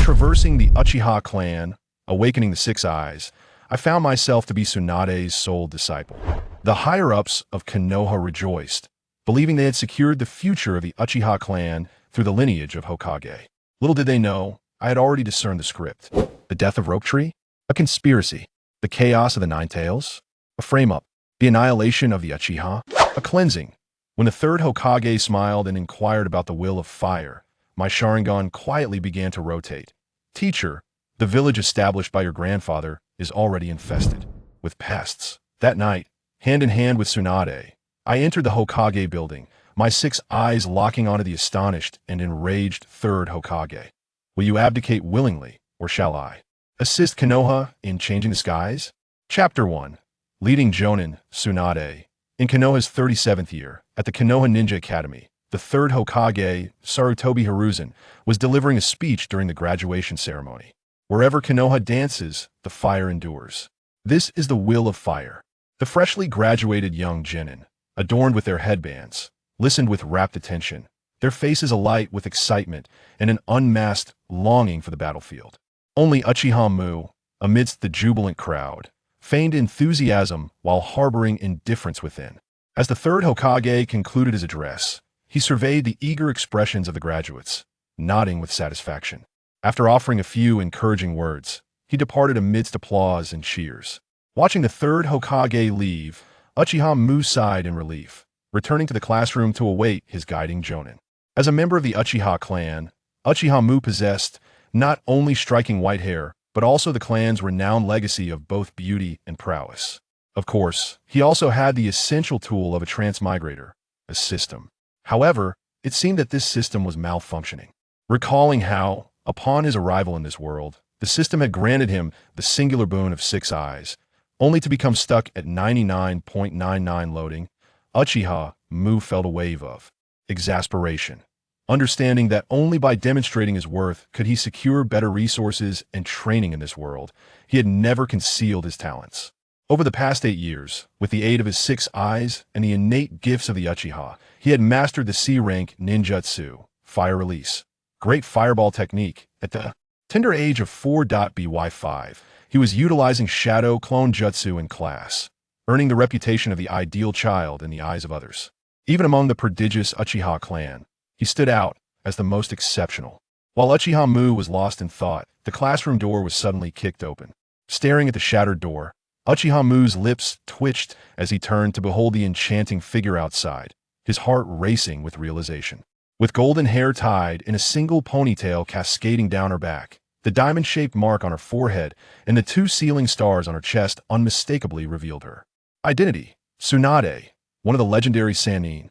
traversing the Uchiha clan, awakening the Six Eyes, I found myself to be Tsunade's sole disciple. The higher-ups of Konoha rejoiced, believing they had secured the future of the Uchiha clan through the lineage of Hokage. Little did they know, I had already discerned the script. The death of Rope Tree? A conspiracy. The chaos of the Nine Tails? A frame-up. The annihilation of the Uchiha? A cleansing. When the third Hokage smiled and inquired about the will of fire, my Sharingan quietly began to rotate. Teacher, the village established by your grandfather is already infested with pests. That night, hand in hand with Tsunade, I entered the Hokage building, my six eyes locking onto the astonished and enraged third Hokage. Will you abdicate willingly, or shall I assist Konoha in changing the skies? Chapter 1. Leading Jonin, Tsunade. In Konoha's 37th year, at the Konoha Ninja Academy, the third Hokage, Sarutobi Hiruzen, was delivering a speech during the graduation ceremony. Wherever Konoha dances, the fire endures. This is the will of fire. The freshly graduated young genin, adorned with their headbands, listened with rapt attention, their faces alight with excitement and an unmasked longing for the battlefield. Only Uchiha Mu, amidst the jubilant crowd, feigned enthusiasm while harboring indifference within. As the third Hokage concluded his address, he surveyed the eager expressions of the graduates, nodding with satisfaction. After offering a few encouraging words, he departed amidst applause and cheers. Watching the third Hokage leave, Uchiha Mu sighed in relief, returning to the classroom to await his guiding Jonin. As a member of the Uchiha clan, Uchiha Mu possessed not only striking white hair, but also the clan's renowned legacy of both beauty and prowess. Of course, he also had the essential tool of a transmigrator, a system. However, it seemed that this system was malfunctioning. Recalling how, upon his arrival in this world, the system had granted him the singular boon of six eyes, only to become stuck at 99.99 loading, Uchiha Mu felt a wave of exasperation. Understanding that only by demonstrating his worth could he secure better resources and training in this world, he had never concealed his talents. Over the past 8 years, with the aid of his six eyes and the innate gifts of the Uchiha, he had mastered the C-rank ninjutsu, fire release, great fireball technique. At the tender age of 4.by5, he was utilizing shadow clone jutsu in class, earning the reputation of the ideal child in the eyes of others. Even among the prodigious Uchiha clan, he stood out as the most exceptional. While Uchiha Mu was lost in thought, the classroom door was suddenly kicked open. Staring at the shattered door, Uchiha Mu's lips twitched as he turned to behold the enchanting figure outside, his heart racing with realization. With golden hair tied in a single ponytail cascading down her back, the diamond-shaped mark on her forehead and the two sealing stars on her chest unmistakably revealed her identity. Tsunade, one of the legendary Sannin.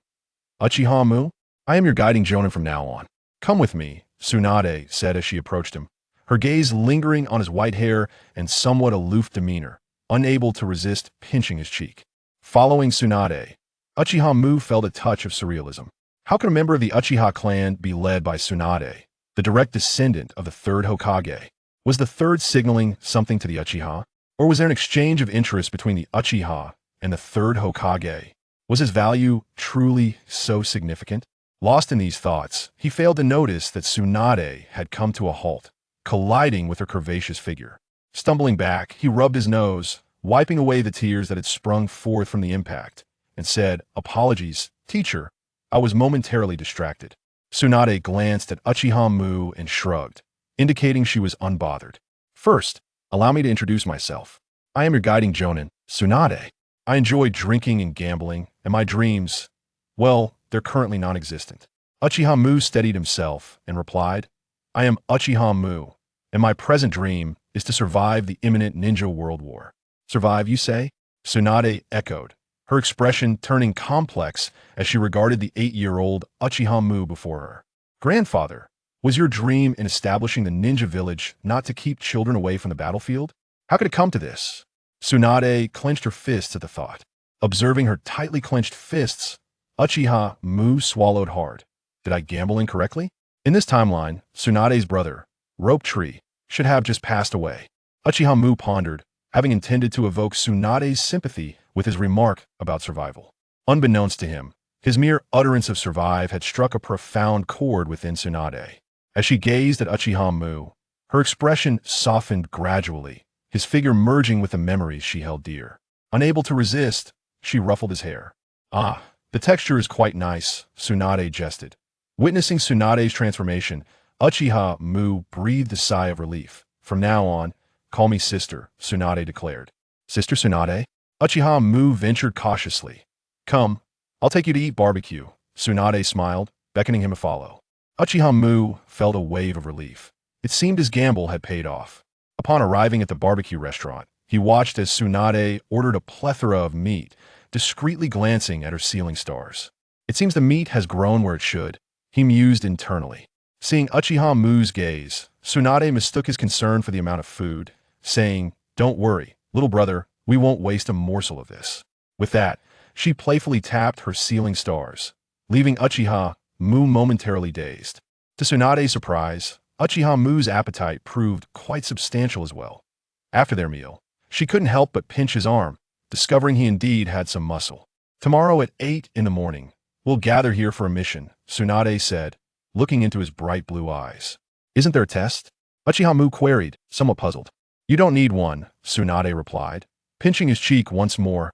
Uchiha Mu, I am your guiding Jonin from now on. Come with me, Tsunade said as she approached him, her gaze lingering on his white hair and somewhat aloof demeanor, unable to resist pinching his cheek. Following Tsunade, Uchiha Mu felt a touch of surrealism. How could a member of the Uchiha clan be led by Tsunade, the direct descendant of the third Hokage? Was the third signaling something to the Uchiha? Or was there an exchange of interest between the Uchiha and the third Hokage? Was his value truly so significant? Lost in these thoughts, he failed to notice that Tsunade had come to a halt, colliding with her curvaceous figure. Stumbling back, he rubbed his nose, wiping away the tears that had sprung forth from the impact, and said, "Apologies, teacher. I was momentarily distracted." Tsunade glanced at Uchiha Mu and shrugged, indicating she was unbothered. "First, allow me to introduce myself. I am your guiding Jonin, Tsunade. I enjoy drinking and gambling, and my dreams, well, they're currently non-existent." Uchiha Mu steadied himself and replied, "I am Uchiha Mu, and my present dream is to survive the imminent ninja world war." "Survive, you say?" Tsunade echoed, her expression turning complex as she regarded the 8-year-old Uchiha Mu before her. "Grandfather, was your dream in establishing the ninja village not to keep children away from the battlefield? How could it come to this?" Tsunade clenched her fists at the thought. Observing her tightly clenched fists, Uchiha Mu swallowed hard. Did I gamble incorrectly? In this timeline, Tsunade's brother, Rope Tree, should have just passed away. Uchiha Mu pondered, having intended to evoke Tsunade's sympathy with his remark about survival. Unbeknownst to him, his mere utterance of survive had struck a profound chord within Tsunade. As she gazed at Uchiha Mu, Her expression softened gradually, his figure merging with the memories she held dear. Unable to resist, she ruffled his hair. "Ah, the texture is quite nice," Tsunade jested. Witnessing Tsunade's transformation, Uchiha Mu breathed a sigh of relief. "From now on, call me sister," Tsunade declared. "Sister Tsunade?" Uchiha Mu ventured cautiously. "Come, I'll take you to eat barbecue," Tsunade smiled, beckoning him to follow. Uchiha Mu felt a wave of relief. It seemed his gamble had paid off. Upon arriving at the barbecue restaurant, he watched as Tsunade ordered a plethora of meat, discreetly glancing at her ceiling stars. "It seems the meat has grown where it should," he mused internally. Seeing Uchiha Mu's gaze, Tsunade mistook his concern for the amount of food, saying, "Don't worry, little brother, we won't waste a morsel of this." With that, she playfully tapped her ceiling stars, leaving Uchiha Mu momentarily dazed. To Tsunade's surprise, Uchiha Mu's appetite proved quite substantial as well. After their meal, she couldn't help but pinch his arm, discovering he indeed had some muscle. "Tomorrow at 8 in the morning, we'll gather here for a mission," Tsunade said, looking into his bright blue eyes. "Isn't there a test?" Uchiha Mu queried, somewhat puzzled. "You don't need one," Tsunade replied, pinching his cheek once more.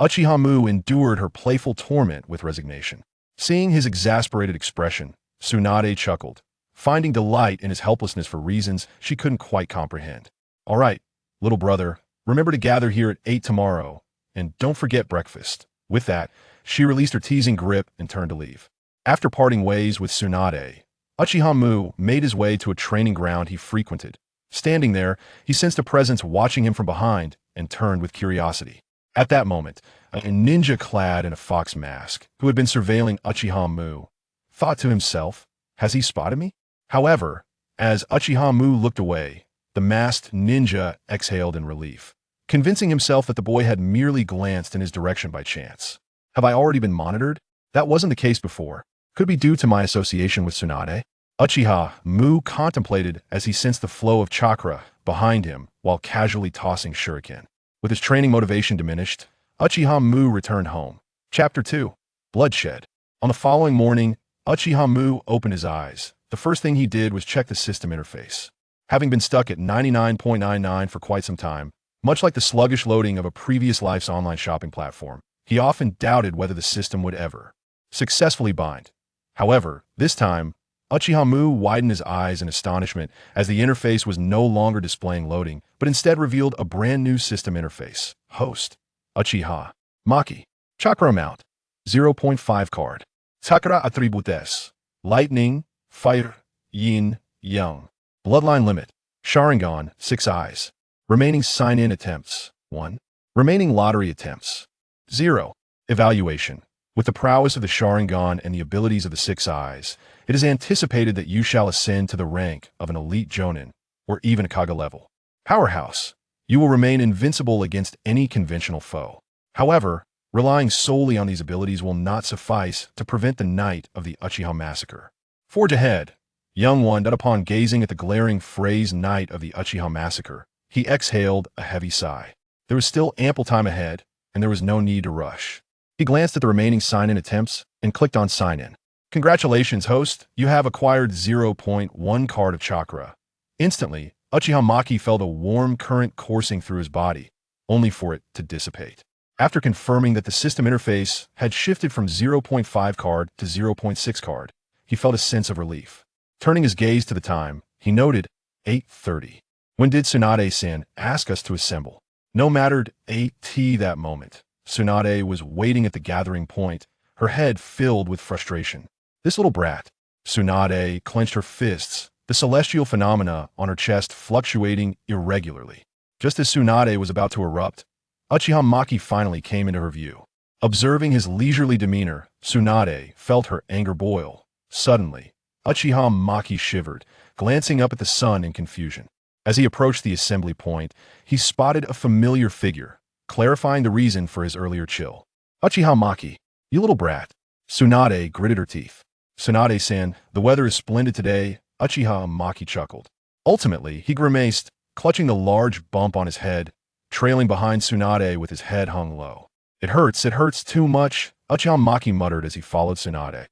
Uchiha Mu endured her playful torment with resignation. Seeing his exasperated expression, Tsunade chuckled, finding delight in his helplessness for reasons she couldn't quite comprehend. "All right, little brother, remember to gather here at 8 tomorrow, and don't forget breakfast." With that, she released her teasing grip and turned to leave. After parting ways with Tsunade, Uchiha Mu made his way to a training ground he frequented. Standing there, he sensed a presence watching him from behind and turned with curiosity. At that moment, a ninja clad in a fox mask, who had been surveilling Uchiha Mu, thought to himself, "Has he spotted me?" However, as Uchiha Mu looked away, the masked ninja exhaled in relief, convincing himself that the boy had merely glanced in his direction by chance. "Have I already been monitored? That wasn't the case before. Could be due to my association with Tsunade." Uchiha Mu contemplated as he sensed the flow of chakra behind him while casually tossing shuriken. With his training motivation diminished, Uchiha Mu returned home. Chapter 2. Bloodshed. On the following morning, Uchiha Mu opened his eyes. The first thing he did was check the system interface. Having been stuck at 99.99 for quite some time, much like the sluggish loading of a previous life's online shopping platform, he often doubted whether the system would ever successfully bind. However, this time, Uchiha Mu widened his eyes in astonishment as the interface was no longer displaying loading, but instead revealed a brand new system interface. Host: Uchiha Maki. Chakra amount: 0.5 card. Chakra attributes: lightning, fire, yin, yang. Bloodline limit: Sharingan, 6 eyes. Remaining sign-in attempts: 1. Remaining lottery attempts: 0. Evaluation: with the prowess of the Sharingan and the abilities of the 6 eyes, it is anticipated that you shall ascend to the rank of an elite Jonin, or even a Hokage level. Powerhouse: you will remain invincible against any conventional foe. However, relying solely on these abilities will not suffice to prevent the night of the Uchiha massacre. Forge ahead. Young one, that upon gazing at the glaring phrase night of the Uchiha massacre, he exhaled a heavy sigh. There was still ample time ahead, and there was no need to rush. He glanced at the remaining sign-in attempts and clicked on sign-in. "Congratulations, host. You have acquired 0.1 card of chakra." Instantly, Uchiha Maki felt a warm current coursing through his body, only for it to dissipate. After confirming that the system interface had shifted from 0.5 card to 0.6 card, he felt a sense of relief. Turning his gaze to the time, he noted 8:30. When did Tsunade-san ask us to assemble? No mattered 8T that moment. Tsunade was waiting at the gathering point, her head filled with frustration. This little brat. Tsunade clenched her fists, the celestial phenomena on her chest fluctuating irregularly. Just as Tsunade was about to erupt, Uchiha Maki finally came into her view. Observing his leisurely demeanor, Tsunade felt her anger boil. Suddenly, Uchiha Maki shivered, glancing up at the sun in confusion. As he approached the assembly point, he spotted a familiar figure, clarifying the reason for his earlier chill. "Uchiha Maki, you little brat." Tsunade gritted her teeth. "Tsunade-san, the weather is splendid today," Uchiha Maki chuckled. Ultimately, he grimaced, clutching the large bump on his head, trailing behind Tsunade with his head hung low. It hurts too much," Uchiha Maki muttered as he followed Tsunade.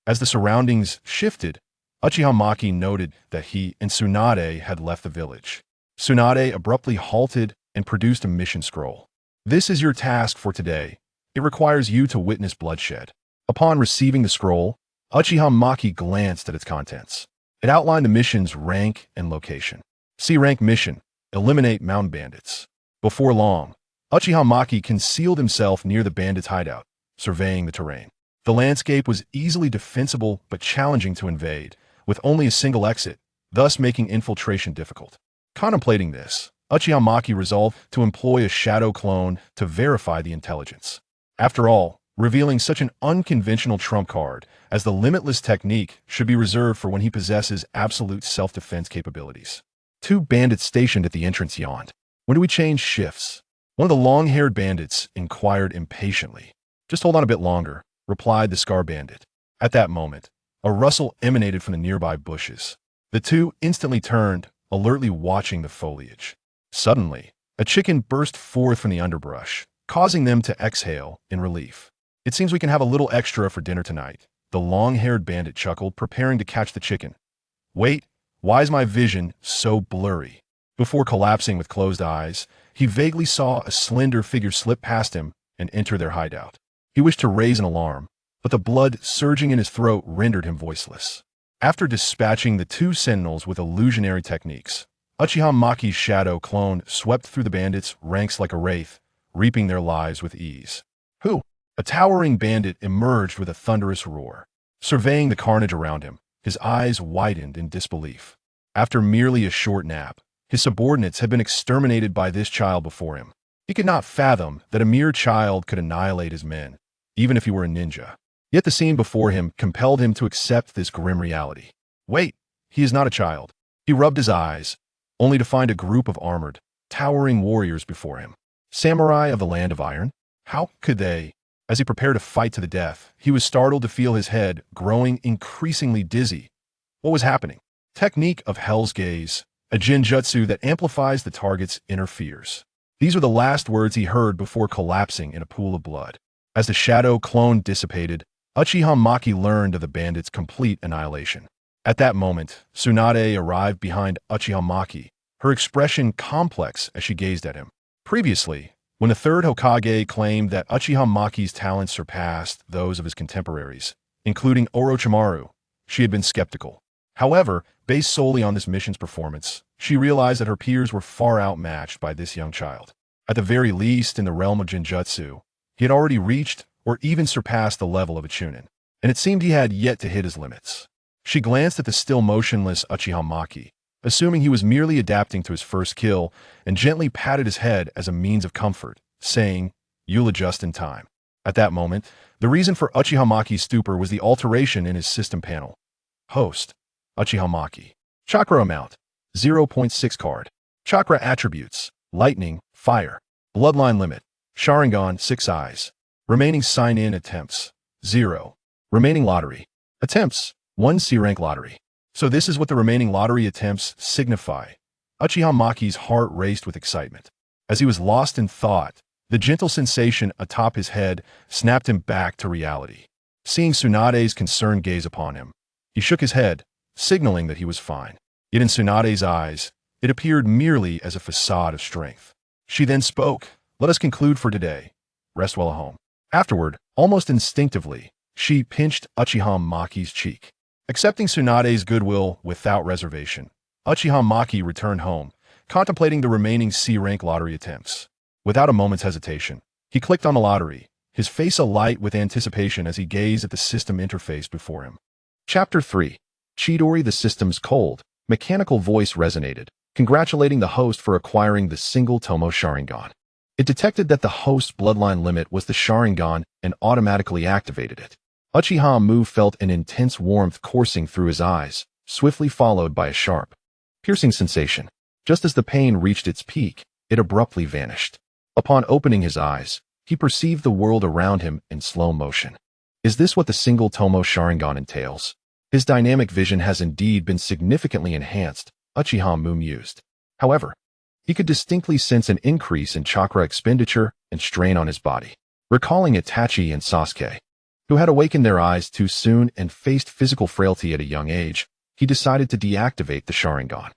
As the surroundings shifted, Uchiha Maki noted that he and Tsunade had left the village. Tsunade abruptly halted and produced a mission scroll. This is your task for today. It requires you to witness bloodshed. Upon receiving the scroll, Uchiha Maki glanced at its contents. It outlined the mission's rank and location. C-rank mission: eliminate mountain bandits. Before long, Uchiha Maki concealed himself near the bandits' hideout, surveying the terrain. The landscape was easily defensible but challenging to invade, with only a single exit, thus making infiltration difficult. Contemplating this, Uchiha Maki resolved to employ a shadow clone to verify the intelligence. After all, revealing such an unconventional trump card as the limitless technique should be reserved for when he possesses absolute self-defense capabilities. Two bandits stationed at the entrance yawned. When do we change shifts? One of the long-haired bandits inquired impatiently. Just hold on a bit longer, replied the Scar Bandit. At that moment, a rustle emanated from the nearby bushes. The two instantly turned, alertly watching the foliage. Suddenly, a chicken burst forth from the underbrush, causing them to exhale in relief. It seems we can have a little extra for dinner tonight, the long-haired bandit chuckled, preparing to catch the chicken. Wait, why is my vision so blurry? Before collapsing with closed eyes, he vaguely saw a slender figure slip past him and enter their hideout. He wished to raise an alarm, but the blood surging in his throat rendered him voiceless. After dispatching the two sentinels with illusionary techniques, Uchiha Maki's shadow clone swept through the bandits' ranks like a wraith, reaping their lives with ease. Who? A towering bandit emerged with a thunderous roar. Surveying the carnage around him, his eyes widened in disbelief. After merely a short nap, his subordinates had been exterminated by this child before him. He could not fathom that a mere child could annihilate his men, even if he were a ninja. Yet the scene before him compelled him to accept this grim reality. Wait, he is not a child. He rubbed his eyes, only to find a group of armored, towering warriors before him. Samurai of the Land of Iron? How could they? As he prepared to fight to the death, he was startled to feel his head growing increasingly dizzy. What was happening? Technique of Hell's Gaze, a genjutsu that amplifies the target's inner fears. These were the last words he heard before collapsing in a pool of blood. As the shadow clone dissipated, Uchiha Maki learned of the bandit's complete annihilation. At that moment, Tsunade arrived behind Uchiha Maki, her expression complex as she gazed at him. Previously, when the third Hokage claimed that Uchiha Maki's talents surpassed those of his contemporaries, including Orochimaru, she had been skeptical. However, based solely on this mission's performance, she realized that her peers were far outmatched by this young child. At the very least, in the realm of genjutsu, he had already reached or even surpassed the level of a Chunin, and it seemed he had yet to hit his limits. She glanced at the still motionless Uchiha Maki, assuming he was merely adapting to his first kill, and gently patted his head as a means of comfort, saying, "You'll adjust in time." At that moment, the reason for Uchiha Maki's stupor was the alteration in his system panel. Host: Uchiha Maki. Chakra amount: 0.6 card. Chakra attributes: lightning, fire. Bloodline limit: Sharingan 6 eyes. Remaining sign-in attempts: 0. Remaining lottery attempts: 1 C-rank lottery. So this is what the remaining lottery attempts signify. Uchiha Maki's heart raced with excitement. As he was lost in thought, the gentle sensation atop his head snapped him back to reality. Seeing Tsunade's concerned gaze upon him, he shook his head, signaling that he was fine. Yet in Tsunade's eyes, it appeared merely as a facade of strength. She then spoke, "Let us conclude for today. Rest well at home." Afterward, almost instinctively, she pinched Uchiha Maki's cheek. Accepting Tsunade's goodwill without reservation, Uchiha Maki returned home, contemplating the remaining C-rank lottery attempts. Without a moment's hesitation, he clicked on the lottery, his face alight with anticipation as he gazed at the system interface before him. Chapter 3. Chidori, the system's cold, mechanical voice resonated, congratulating the host for acquiring the single Tomo Sharingan. It detected that the host's bloodline limit was the Sharingan and automatically activated it. Uchiha Mu felt an intense warmth coursing through his eyes, swiftly followed by a sharp, piercing sensation. Just as the pain reached its peak, it abruptly vanished. Upon opening his eyes, he perceived the world around him in slow motion. Is this what the single Tomo Sharingan entails? His dynamic vision has indeed been significantly enhanced, Uchiha Mu mused. However, he could distinctly sense an increase in chakra expenditure and strain on his body. Recalling Itachi and Sasuke, who had awakened their eyes too soon and faced physical frailty at a young age, he decided to deactivate the Sharingan.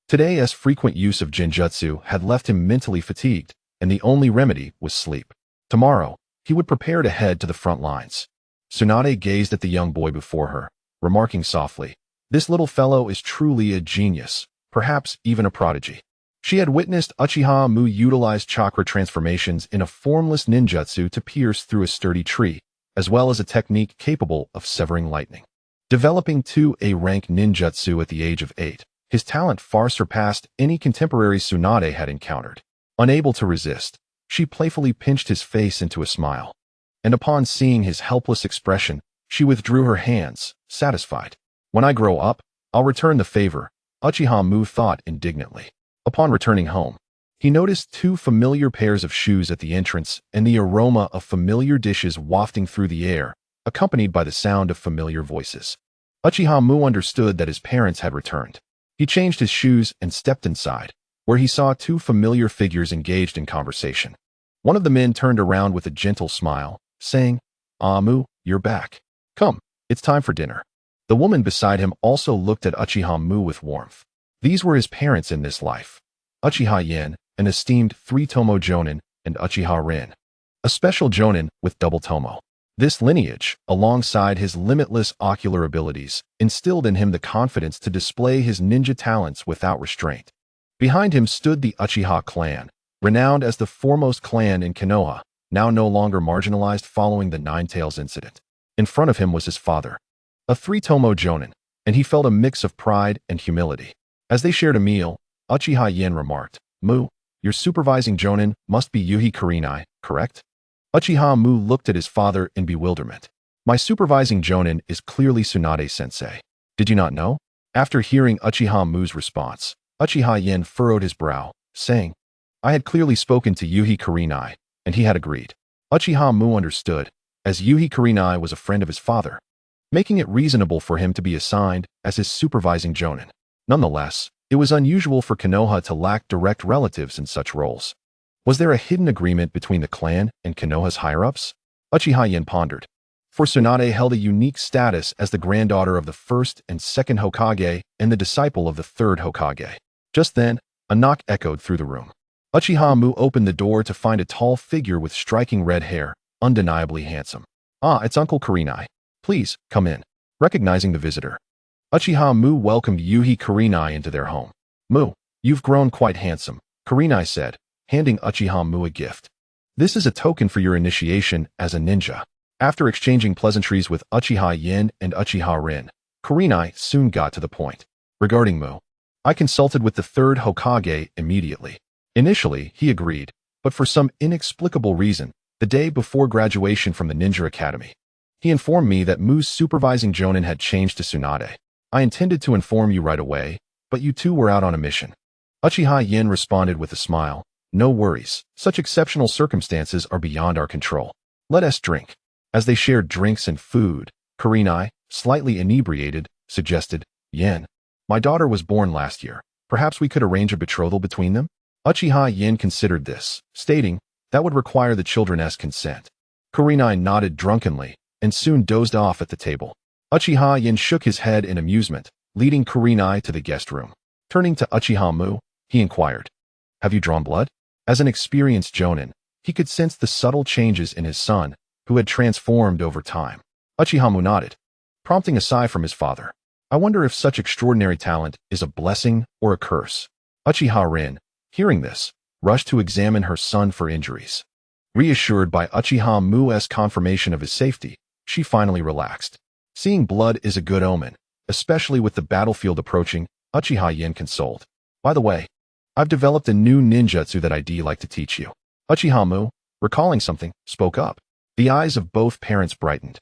Today's frequent use of Genjutsu had left him mentally fatigued, and the only remedy was sleep. Tomorrow, he would prepare to head to the front lines. Tsunade gazed at the young boy before her, remarking softly, "This little fellow is truly a genius, perhaps even a prodigy." She had witnessed Uchiha Mu utilize chakra transformations in a formless ninjutsu to pierce through a sturdy tree, as well as a technique capable of severing lightning. Developing to a rank ninjutsu at the age of 8, his talent far surpassed any contemporary Tsunade had encountered. Unable to resist, she playfully pinched his face into a smile. And upon seeing his helpless expression, she withdrew her hands, satisfied. "When I grow up, I'll return the favor," Uchiha Mu thought indignantly. Upon returning home, he noticed 2 familiar pairs of shoes at the entrance and the aroma of familiar dishes wafting through the air, accompanied by the sound of familiar voices. Uchiha Mu understood that his parents had returned. He changed his shoes and stepped inside, where he saw 2 familiar figures engaged in conversation. One of the men turned around with a gentle smile, saying, "Ah, Mu, you're back. Come, it's time for dinner." The woman beside him also looked at Uchiha Mu with warmth. These were his parents in this life: Uchiha Yen, an esteemed 3-tomo Jonin, and Uchiha Rin, a special Jonin with double tomo. This lineage, alongside his limitless ocular abilities, instilled in him the confidence to display his ninja talents without restraint. Behind him stood the Uchiha clan, renowned as the foremost clan in Konoha, now no longer marginalized following the Nine Tails incident. In front of him was his father, a 3-tomo Jonin, and he felt a mix of pride and humility. As they shared a meal, Uchiha Yen remarked, "Mu, your supervising Jonin must be Yuhi Kurenai, correct?" Uchiha Mu looked at his father in bewilderment. "My supervising Jonin is clearly Tsunade-sensei. Did you not know?" After hearing Uchiha Mu's response, Uchiha Yen furrowed his brow, saying, "I had clearly spoken to Yuhi Kurenai, and he had agreed." Uchiha Mu understood, as Yuhi Kurenai was a friend of his father, making it reasonable for him to be assigned as his supervising Jonin. Nonetheless, it was unusual for Konoha to lack direct relatives in such roles. Was there a hidden agreement between the clan and Konoha's higher-ups? Uchiha Yen pondered. For Tsunade held a unique status as the granddaughter of the 1st and 2nd Hokage and the disciple of the 3rd Hokage. Just then, a knock echoed through the room. Uchiha Mu opened the door to find a tall figure with striking red hair, undeniably handsome. "Ah, it's Uncle Kurenai. Please, come in." Recognizing the visitor, Uchiha Mu welcomed Yuhi Kurenai into their home. "Mu, you've grown quite handsome," Kurenai said, handing Uchiha Mu a gift. "This is a token for your initiation as a ninja." After exchanging pleasantries with Uchiha Yen and Uchiha Rin, Kurenai soon got to the point. "Regarding Mu, I consulted with the 3rd Hokage immediately. Initially, he agreed, but for some inexplicable reason, the day before graduation from the Ninja Academy, he informed me that Mu's supervising Jonin had changed to Tsunade. I intended to inform you right away, but you two were out on a mission." Uchiha Yen responded with a smile, "No worries. Such exceptional circumstances are beyond our control. Let us drink." As they shared drinks and food, Kurenai, slightly inebriated, suggested, "Yen, my daughter was born last year. Perhaps we could arrange a betrothal between them?" Uchiha Yen considered this, stating, "That would require the children's consent." Kurenai nodded drunkenly and soon dozed off at the table. Uchiha Yen shook his head in amusement, leading Kurenai to the guest room. Turning to Uchiha Mu, he inquired, "Have you drawn blood?" As an experienced Jonin, he could sense the subtle changes in his son, who had transformed over time. Uchiha Mu nodded, prompting a sigh from his father. "I wonder if such extraordinary talent is a blessing or a curse." Uchiha Rin, hearing this, rushed to examine her son for injuries. Reassured by Uchiha Mu's confirmation of his safety, she finally relaxed. Seeing blood is a good omen, especially with the battlefield approaching, Uchiha Yen consoled. "By the way, I've developed a new ninjutsu that I'd like to teach you." Uchiha Mu, recalling something, spoke up. The eyes of both parents brightened.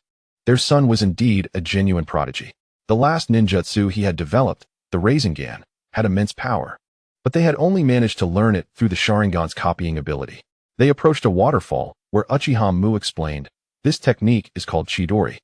Their son was indeed a genuine prodigy. The last ninjutsu he had developed, the Rasengan, had immense power, but they had only managed to learn it through the Sharingan's copying ability. They approached a waterfall, where Uchiha Mu explained, "This technique is called Chidori,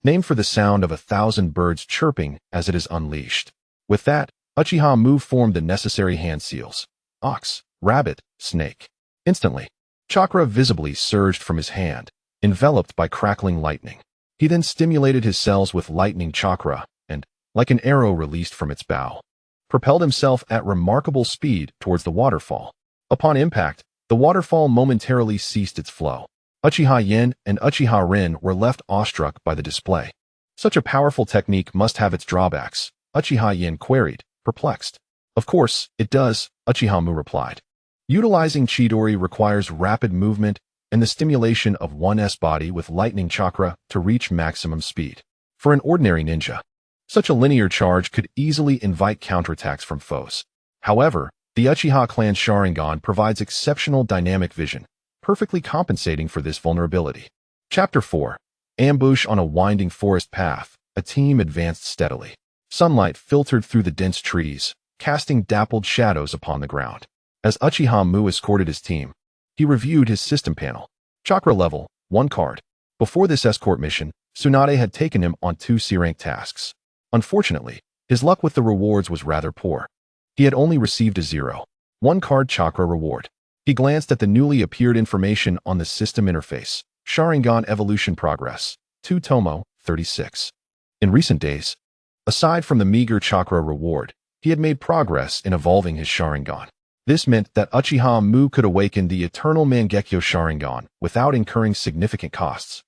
named for the sound of 1,000 birds chirping as it is unleashed." With that, Uchiha Mu formed the necessary hand seals: ox, rabbit, snake. Instantly, chakra visibly surged from his hand, enveloped by crackling lightning. He then stimulated his cells with lightning chakra, and, like an arrow released from its bow, propelled himself at remarkable speed towards the waterfall. Upon impact, the waterfall momentarily ceased its flow. Uchiha Yin and Uchiha Rin were left awestruck by the display. Such a powerful technique must have its drawbacks, Uchiha Yin queried, perplexed. Of course, it does, Uchiha Mu replied. Utilizing Chidori requires rapid movement and the stimulation of one's body with lightning chakra to reach maximum speed. For an ordinary ninja, such a linear charge could easily invite counterattacks from foes. However, the Uchiha clan Sharingan provides exceptional dynamic vision, perfectly compensating for this vulnerability. Chapter 4. Ambush on a winding forest path. A team advanced steadily. Sunlight filtered through the dense trees, casting dappled shadows upon the ground. As Uchiha Mu escorted his team, he reviewed his system panel. Chakra level, 1 card. Before this escort mission, Tsunade had taken him on 2 C-rank tasks. Unfortunately, his luck with the rewards was rather poor. He had only received a 0.1 card chakra reward. He glanced at the newly appeared information on the system interface. Sharingan Evolution Progress, 2 Tomo, 36. In recent days, aside from the meager chakra reward, he had made progress in evolving his Sharingan. This meant that Uchiha Mu could awaken the eternal Mangekyo Sharingan without incurring significant costs.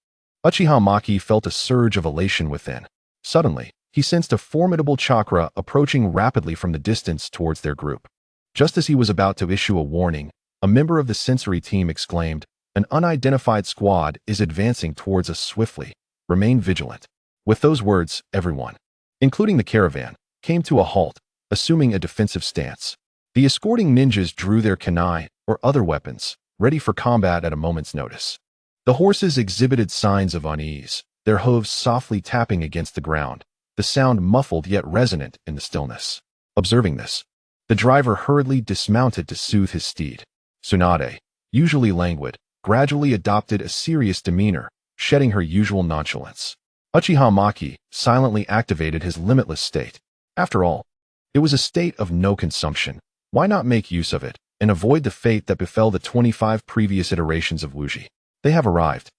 Uchiha Maki felt a surge of elation within. Suddenly, he sensed a formidable chakra approaching rapidly from the distance towards their group. Just as he was about to issue a warning, a member of the sensory team exclaimed, "An unidentified squad is advancing towards us swiftly. Remain vigilant." With those words, everyone, including the caravan, came to a halt, assuming a defensive stance. The escorting ninjas drew their kunai, or other weapons, ready for combat at a moment's notice. The horses exhibited signs of unease, their hooves softly tapping against the ground, the sound muffled yet resonant in the stillness. Observing this, the driver hurriedly dismounted to soothe his steed. Tsunade, usually languid, gradually adopted a serious demeanor, shedding her usual nonchalance. Uchiha Maki silently activated his limitless state. After all, it was a state of no consumption. Why not make use of it and avoid the fate that befell the 25 previous iterations of Wuji? They have arrived.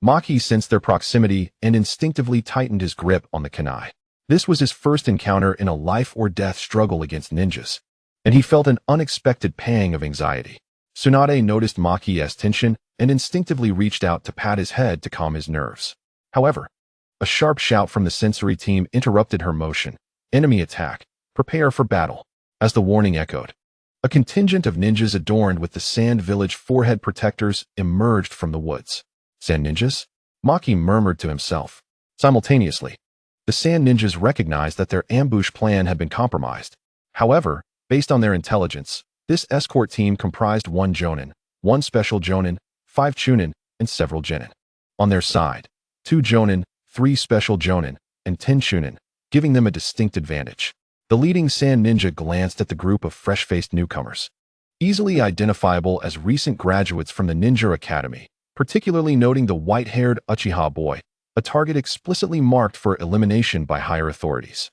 Maki sensed their proximity and instinctively tightened his grip on the kunai. This was his first encounter in a life-or-death struggle against ninjas, and he felt an unexpected pang of anxiety. Tsunade noticed Maki's tension and instinctively reached out to pat his head to calm his nerves. However, a sharp shout from the sensory team interrupted her motion. "Enemy attack. Prepare for battle." As the warning echoed, a contingent of ninjas adorned with the Sand Village forehead protectors emerged from the woods. Sand ninjas? Maki murmured to himself. Simultaneously, the Sand ninjas recognized that their ambush plan had been compromised. However, based on their intelligence, this escort team comprised 1 Jonin, 1 special Jonin, 5 Chunin, and several Genin. On their side, 2 Jonin, 3 special Jonin, and 10 Chunin, giving them a distinct advantage. The leading Sand ninja glanced at the group of fresh-faced newcomers, easily identifiable as recent graduates from the Ninja Academy, particularly noting the white-haired Uchiha boy, a target explicitly marked for elimination by higher authorities.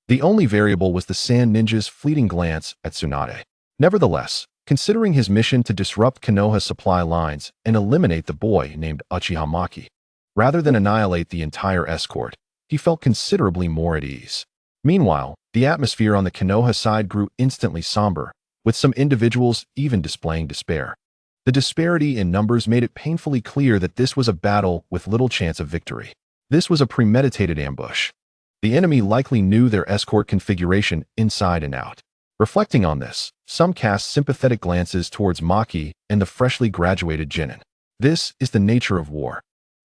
The only variable was the Sand ninja's fleeting glance at Tsunade. Nevertheless, considering his mission to disrupt Konoha supply lines and eliminate the boy named Uchiha Maki, rather than annihilate the entire escort, he felt considerably more at ease. Meanwhile, the atmosphere on the Konoha side grew instantly somber, with some individuals even displaying despair. The disparity in numbers made it painfully clear that this was a battle with little chance of victory. This was a premeditated ambush. The enemy likely knew their escort configuration inside and out. Reflecting on this, some cast sympathetic glances towards Maki and the freshly graduated Genin. This is the nature of war.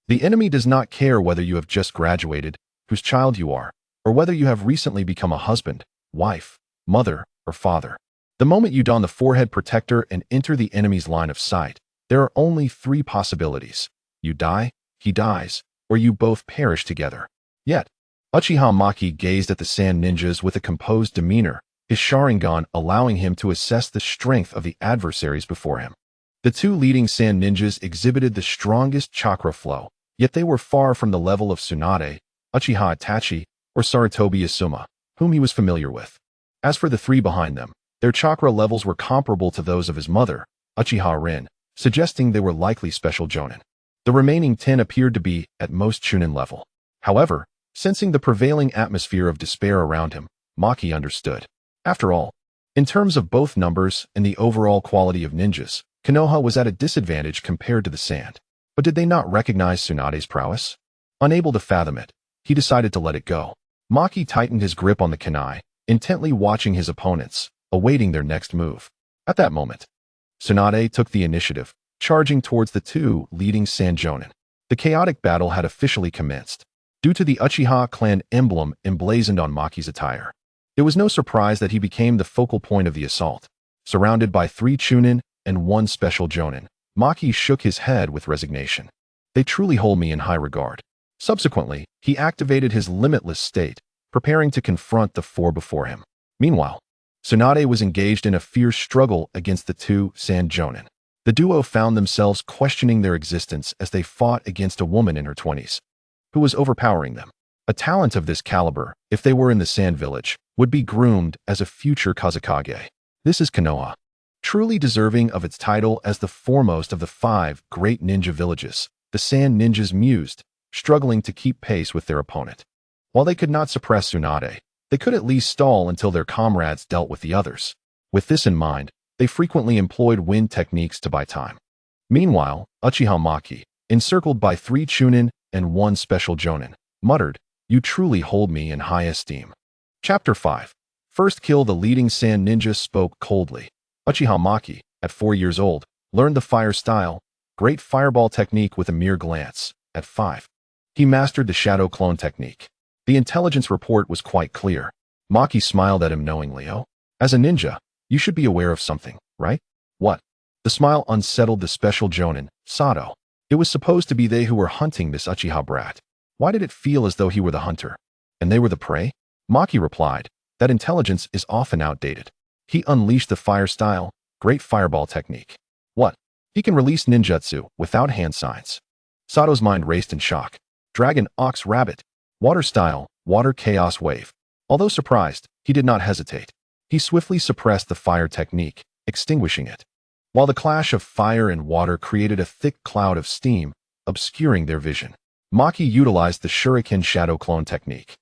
The enemy does not care whether you have just graduated, whose child you are, or whether you have recently become a husband, wife, mother, or father. The moment you don the forehead protector and enter the enemy's line of sight, there are only 3 possibilities. You die, he dies, or you both perish together. Yet, Uchiha Maki gazed at the Sand ninjas with a composed demeanor, his Sharingan allowing him to assess the strength of the adversaries before him. The 2 leading Sand ninjas exhibited the strongest chakra flow, yet they were far from the level of Tsunade, Uchiha Itachi, or Sarutobi Asuma, whom he was familiar with. As for the 3 behind them, their chakra levels were comparable to those of his mother, Uchiha Rin, suggesting they were likely special Jonin. The remaining 10 appeared to be, at most, Chunin level. However, Sensing the prevailing atmosphere of despair around him, Maki understood. After all, in terms of both numbers and the overall quality of ninjas, Konoha was at a disadvantage compared to the Sand. But did they not recognize Tsunade's prowess? Unable to fathom it, he decided to let it go. Maki tightened his grip on the kunai, intently watching his opponents, awaiting their next move. At that moment, Tsunade took the initiative, charging towards the two leading Sand Jonin. The chaotic battle had officially commenced, due to the Uchiha clan emblem emblazoned on Maki's attire. It was no surprise that he became the focal point of the assault. Surrounded by 3 Chunin and 1 special Jonin, Maki shook his head with resignation. They truly hold me in high regard. Subsequently, he activated his limitless state, preparing to confront the 4 before him. Meanwhile, Tsunade was engaged in a fierce struggle against the 2 Sand Jonin. The duo found themselves questioning their existence as they fought against a woman in her 20s, who was overpowering them. A talent of this caliber, if they were in the Sand Village, would be groomed as a future Kazekage. This is Konoha, truly deserving of its title as the foremost of the 5 great ninja villages. The Sand Ninjas mused, struggling to keep pace with their opponent. While they could not suppress Tsunade, they could at least stall until their comrades dealt with the others. With this in mind, they frequently employed wind techniques to buy time. Meanwhile, Uchiha Maki, encircled by 3 Chunin and 1 special Jonin, muttered, "You truly hold me in high esteem." Chapter 5. First kill. The leading Sand Ninja spoke coldly. Uchiha Maki, at 4 years old, learned the fire style, great fireball technique with a mere glance. At 5, he mastered the shadow clone technique. The intelligence report was quite clear. Maki smiled at him knowingly. "Oh, as a ninja, you should be aware of something, right?" "What?" The smile unsettled the special Jonin, Sato. It was supposed to be they who were hunting this Uchiha brat. Why did it feel as though he were the hunter, and they were the prey? Maki replied, that intelligence is often outdated. He unleashed the fire style, great fireball technique. What? He can release ninjutsu without hand signs. Sato's mind raced in shock. Dragon, ox, rabbit. Water style, water chaos wave. Although surprised, he did not hesitate. He swiftly suppressed the fire technique, extinguishing it. While the clash of fire and water created a thick cloud of steam, obscuring their vision, Maki utilized the shuriken shadow clone technique,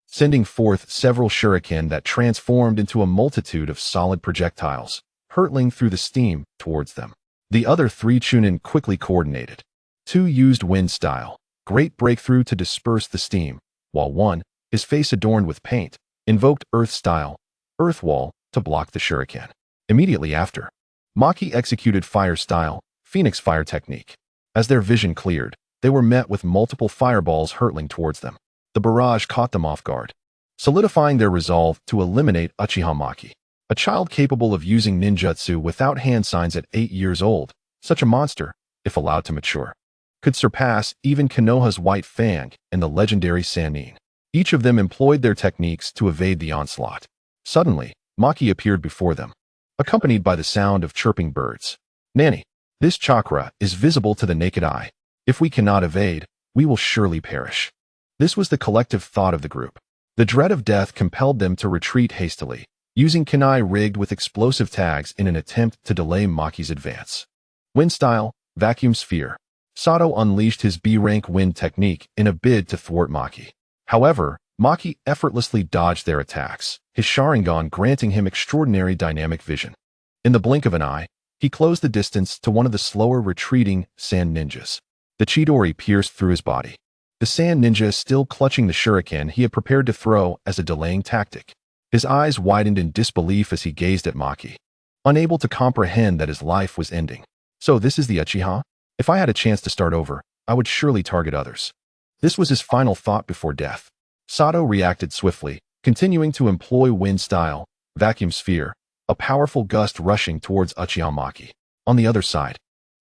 sending forth several shuriken that transformed into a multitude of solid projectiles, hurtling through the steam towards them. The other 3 Chunin quickly coordinated. 2 used wind style, great breakthrough to disperse the steam, while 1, his face adorned with paint, invoked earth style, earth wall, to block the shuriken. Immediately after, Maki executed fire style, phoenix fire technique. As their vision cleared, they were met with multiple fireballs hurtling towards them. The barrage caught them off guard, solidifying their resolve to eliminate Uchiha Maki. A child capable of using ninjutsu without hand signs at 8 years old, such a monster, if allowed to mature, could surpass even Konoha's White Fang and the legendary Sannin. Each of them employed their techniques to evade the onslaught. Suddenly, Maki appeared before them, accompanied by the sound of chirping birds. "Nanny, this chakra is visible to the naked eye. If we cannot evade, we will surely perish." This was the collective thought of the group. The dread of death compelled them to retreat hastily, using kunai rigged with explosive tags in an attempt to delay Maki's advance. Wind style, vacuum sphere. Sato unleashed his B-rank wind technique in a bid to thwart Maki. However, Maki effortlessly dodged their attacks, his Sharingan granting him extraordinary dynamic vision. In the blink of an eye, he closed the distance to one of the slower retreating Sand Ninjas. The Chidori pierced through his body. The Sand Ninja still clutching the shuriken he had prepared to throw as a delaying tactic. His eyes widened in disbelief as he gazed at Maki, unable to comprehend that his life was ending. So this is the Uchiha? If I had a chance to start over, I would surely target others. This was his final thought before death. Sato reacted swiftly, continuing to employ wind style, vacuum sphere, a powerful gust rushing towards Uchiha Maki. On the other side,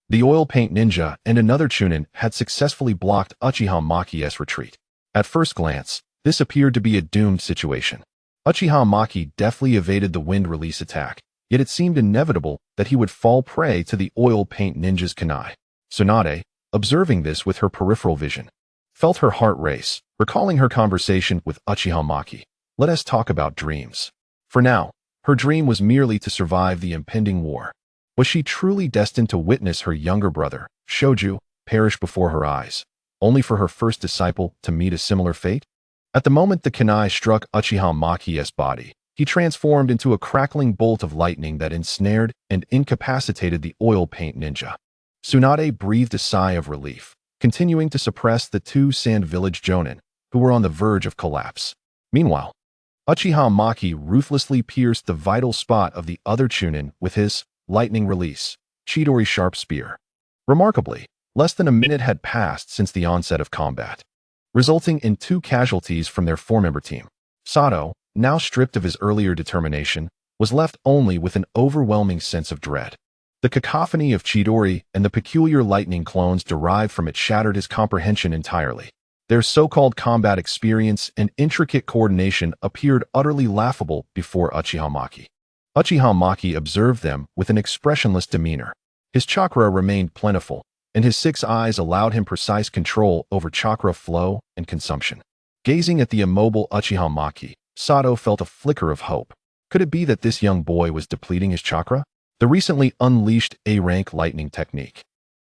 the oil paint ninja and another Chunin had successfully blocked Uchiha Maki's retreat. At first glance, this appeared to be a doomed situation. Uchiha Maki deftly evaded the wind release attack, yet it seemed inevitable that he would fall prey to the oil paint ninja's kunai. Tsunade, observing this with her peripheral vision, felt her heart race, recalling her conversation with Uchiha Maki. Let us talk about dreams. For now, her dream was merely to survive the impending war. Was she truly destined to witness her younger brother, Shoju, perish before her eyes, only for her first disciple to meet a similar fate? At the moment the kunai struck Uchiha Maki's body, he transformed into a crackling bolt of lightning that ensnared and incapacitated the oil paint ninja. Tsunade breathed a sigh of relief, continuing to suppress the two Sand Village Jonin, who were on the verge of collapse. Meanwhile, Uchiha Maki ruthlessly pierced the vital spot of the other Chunin with his lightning release, Chidori sharp spear. Remarkably, less than a minute had passed since the onset of combat, resulting in 2 casualties from their 4-member team. Sato, now stripped of his earlier determination, was left only with an overwhelming sense of dread. The cacophony of Chidori and the peculiar lightning clones derived from it shattered his comprehension entirely. Their so-called combat experience and intricate coordination appeared utterly laughable before Uchiha Maki. Uchiha Maki observed them with an expressionless demeanor. His chakra remained plentiful, and his 6 eyes allowed him precise control over chakra flow and consumption. Gazing at the immobile Uchiha Maki, Sato felt a flicker of hope. Could it be that this young boy was depleting his chakra? The recently unleashed A-rank lightning technique,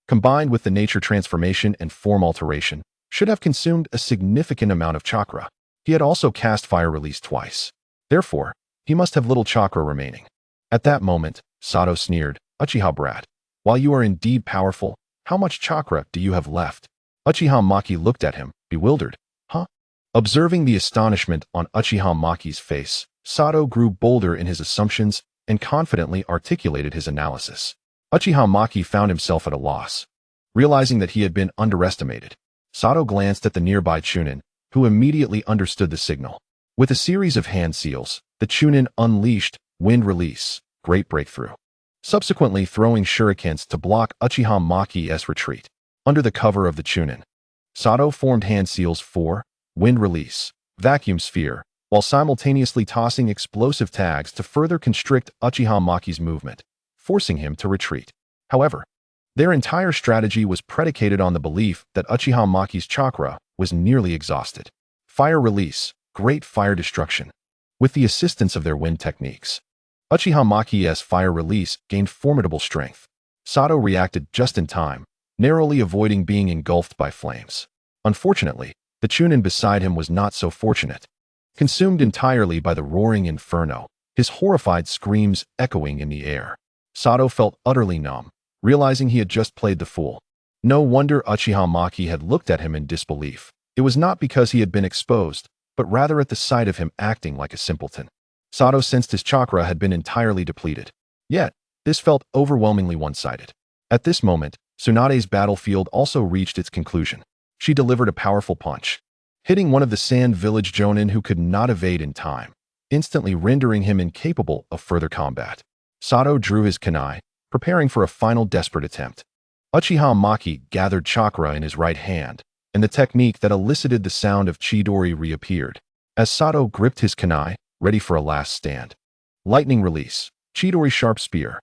combined with the nature transformation and form alteration, should have consumed a significant amount of chakra. He had also cast fire release twice. Therefore, he must have little chakra remaining. At that moment, Sato sneered, "Uchiha brat, while you are indeed powerful, how much chakra do you have left?" Uchiha Maki looked at him, bewildered. "Huh?" Observing the astonishment on Uchiha Maki's face, Sato grew bolder in his assumptions and confidently articulated his analysis. Uchiha Maki found himself at a loss. Realizing that he had been underestimated, Sato glanced at the nearby Chunin, who immediately understood the signal. With a series of hand seals, the Chunin unleashed Wind Release, Great Breakthrough, subsequently throwing shurikens to block Uchiha Maki's retreat. Under the cover of the Chunin, Sato formed hand seals for Wind Release, Vacuum Sphere, while simultaneously tossing explosive tags to further constrict Uchiha Maki's movement, forcing him to retreat. However, their entire strategy was predicated on the belief that Uchiha Maki's chakra was nearly exhausted. Fire Release, Great Fire Destruction. With the assistance of their wind techniques, Uchiha Maki's fire release gained formidable strength. Sato reacted just in time, narrowly avoiding being engulfed by flames. Unfortunately, the Chunin beside him was not so fortunate. Consumed entirely by the roaring inferno, his horrified screams echoing in the air, Sato felt utterly numb, realizing he had just played the fool. No wonder Uchiha Maki had looked at him in disbelief. It was not because he had been exposed, but rather at the sight of him acting like a simpleton. Sato sensed his chakra had been entirely depleted. Yet, this felt overwhelmingly one-sided. At this moment, Tsunade's battlefield also reached its conclusion. She delivered a powerful punch, hitting one of the Sand Village Jonin who could not evade in time, instantly rendering him incapable of further combat. Sato drew his kunai, preparing for a final desperate attempt. Uchiha Maki gathered chakra in his right hand, and the technique that elicited the sound of Chidori reappeared. As Sato gripped his kunai, ready for a last stand. Lightning Release, Chidori sharp spear.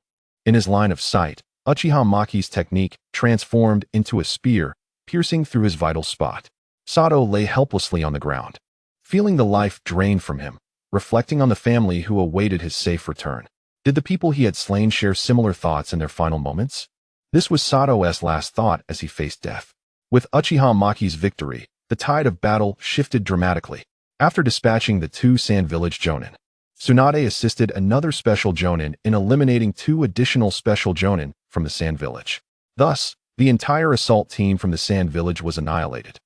In his line of sight, Uchiha Maki's technique transformed into a spear, piercing through his vital spot. Sato lay helplessly on the ground, feeling the life drained from him, reflecting on the family who awaited his safe return. Did the people he had slain share similar thoughts in their final moments? This was Sato's last thought as he faced death. With Uchiha Maki's victory, the tide of battle shifted dramatically. After dispatching the two Sand Village Jonin, Tsunade assisted another special Jonin in eliminating 2 additional special Jonin from the Sand Village. Thus, the entire assault team from the Sand Village was annihilated,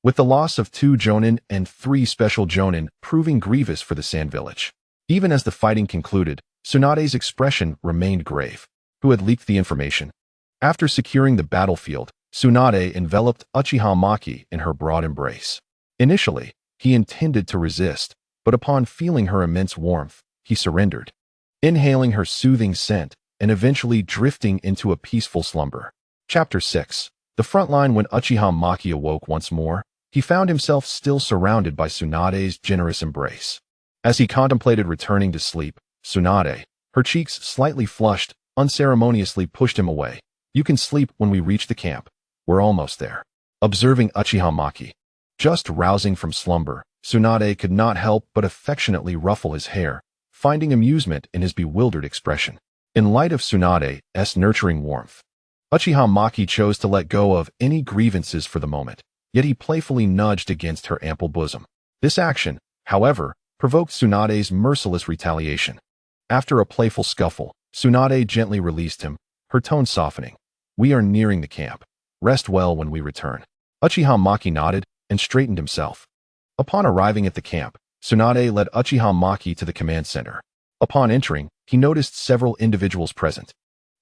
with the loss of 2 Jonin and 3 special Jonin proving grievous for the Sand Village. Even as the fighting concluded, Tsunade's expression remained grave. Who had leaked the information? After securing the battlefield, Tsunade enveloped Uchiha Maki in her broad embrace. Initially, he intended to resist, but upon feeling her immense warmth, he surrendered, inhaling her soothing scent and eventually drifting into a peaceful slumber. Chapter 6. The front line. When Uchiha Maki awoke once more, he found himself still surrounded by Tsunade's generous embrace. As he contemplated returning to sleep, Tsunade, her cheeks slightly flushed, unceremoniously pushed him away. "You can sleep when we reach the camp. We're almost there." Observing Uchiha Maki just rousing from slumber, Tsunade could not help but affectionately ruffle his hair, finding amusement in his bewildered expression. In light of Tsunade's nurturing warmth, Uchiha Maki chose to let go of any grievances for the moment, yet he playfully nudged against her ample bosom. This action, however, provoked Tsunade's merciless retaliation. After a playful scuffle, Tsunade gently released him, her tone softening. "We are nearing the camp. Rest well when we return." Uchiha Maki nodded and straightened himself. Upon arriving at the camp, Tsunade led Uchiha Maki to the command center. Upon entering, he noticed several individuals present,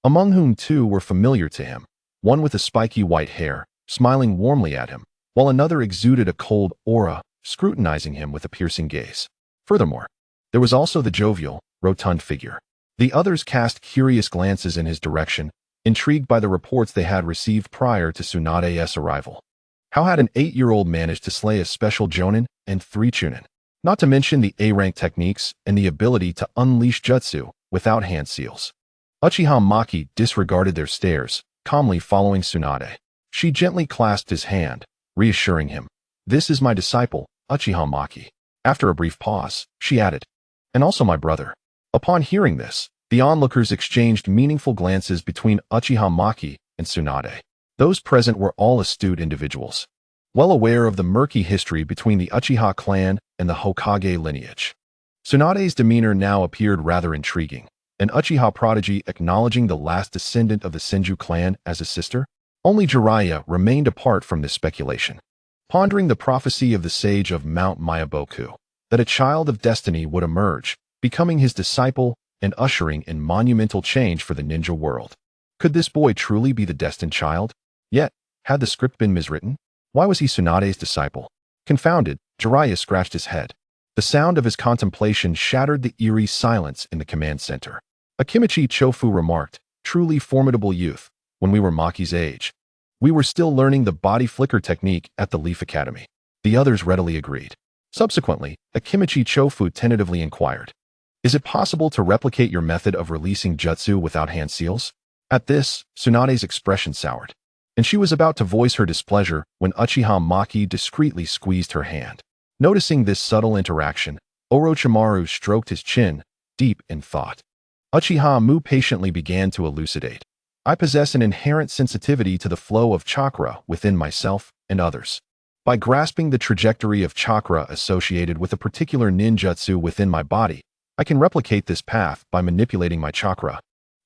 among whom two were familiar to him, one with a spiky white hair, smiling warmly at him, while another exuded a cold aura, scrutinizing him with a piercing gaze. Furthermore, there was also the jovial, rotund figure. The others cast curious glances in his direction, intrigued by the reports they had received prior to Tsunade's arrival. How had an 8-year-old managed to slay a special Jonin and 3 Chunin? Not to mention the A-rank techniques and the ability to unleash jutsu without hand seals. Uchiha Maki disregarded their stares, calmly following Tsunade. She gently clasped his hand, reassuring him. "This is my disciple, Uchiha Maki." After a brief pause, she added, "And also my brother." Upon hearing this, the onlookers exchanged meaningful glances between Uchiha Maki and Tsunade. Those present were all astute individuals, well aware of the murky history between the Uchiha clan and the Hokage lineage. Tsunade's demeanor now appeared rather intriguing, an Uchiha prodigy acknowledging the last descendant of the Senju clan as a sister. Only Jiraiya remained apart from this speculation, pondering the prophecy of the sage of Mount Mayaboku, that a child of destiny would emerge, becoming his disciple and ushering in monumental change for the ninja world. Could this boy truly be the destined child? Yet, had the script been miswritten? Why was he Tsunade's disciple? Confounded, Jiraiya scratched his head. The sound of his contemplation shattered the eerie silence in the command center. Akimichi Chofu remarked, "Truly formidable youth, when we were Maki's age. We were still learning the body flicker technique at the Leaf Academy." The others readily agreed. Subsequently, Akimichi Chofu tentatively inquired, "Is it possible to replicate your method of releasing jutsu without hand seals?" At this, Tsunade's expression soured, and she was about to voice her displeasure when Uchiha Maki discreetly squeezed her hand. Noticing this subtle interaction, Orochimaru stroked his chin, deep in thought. Uchiha Mu patiently began to elucidate. "I possess an inherent sensitivity to the flow of chakra within myself and others. By grasping the trajectory of chakra associated with a particular ninjutsu within my body, I can replicate this path by manipulating my chakra,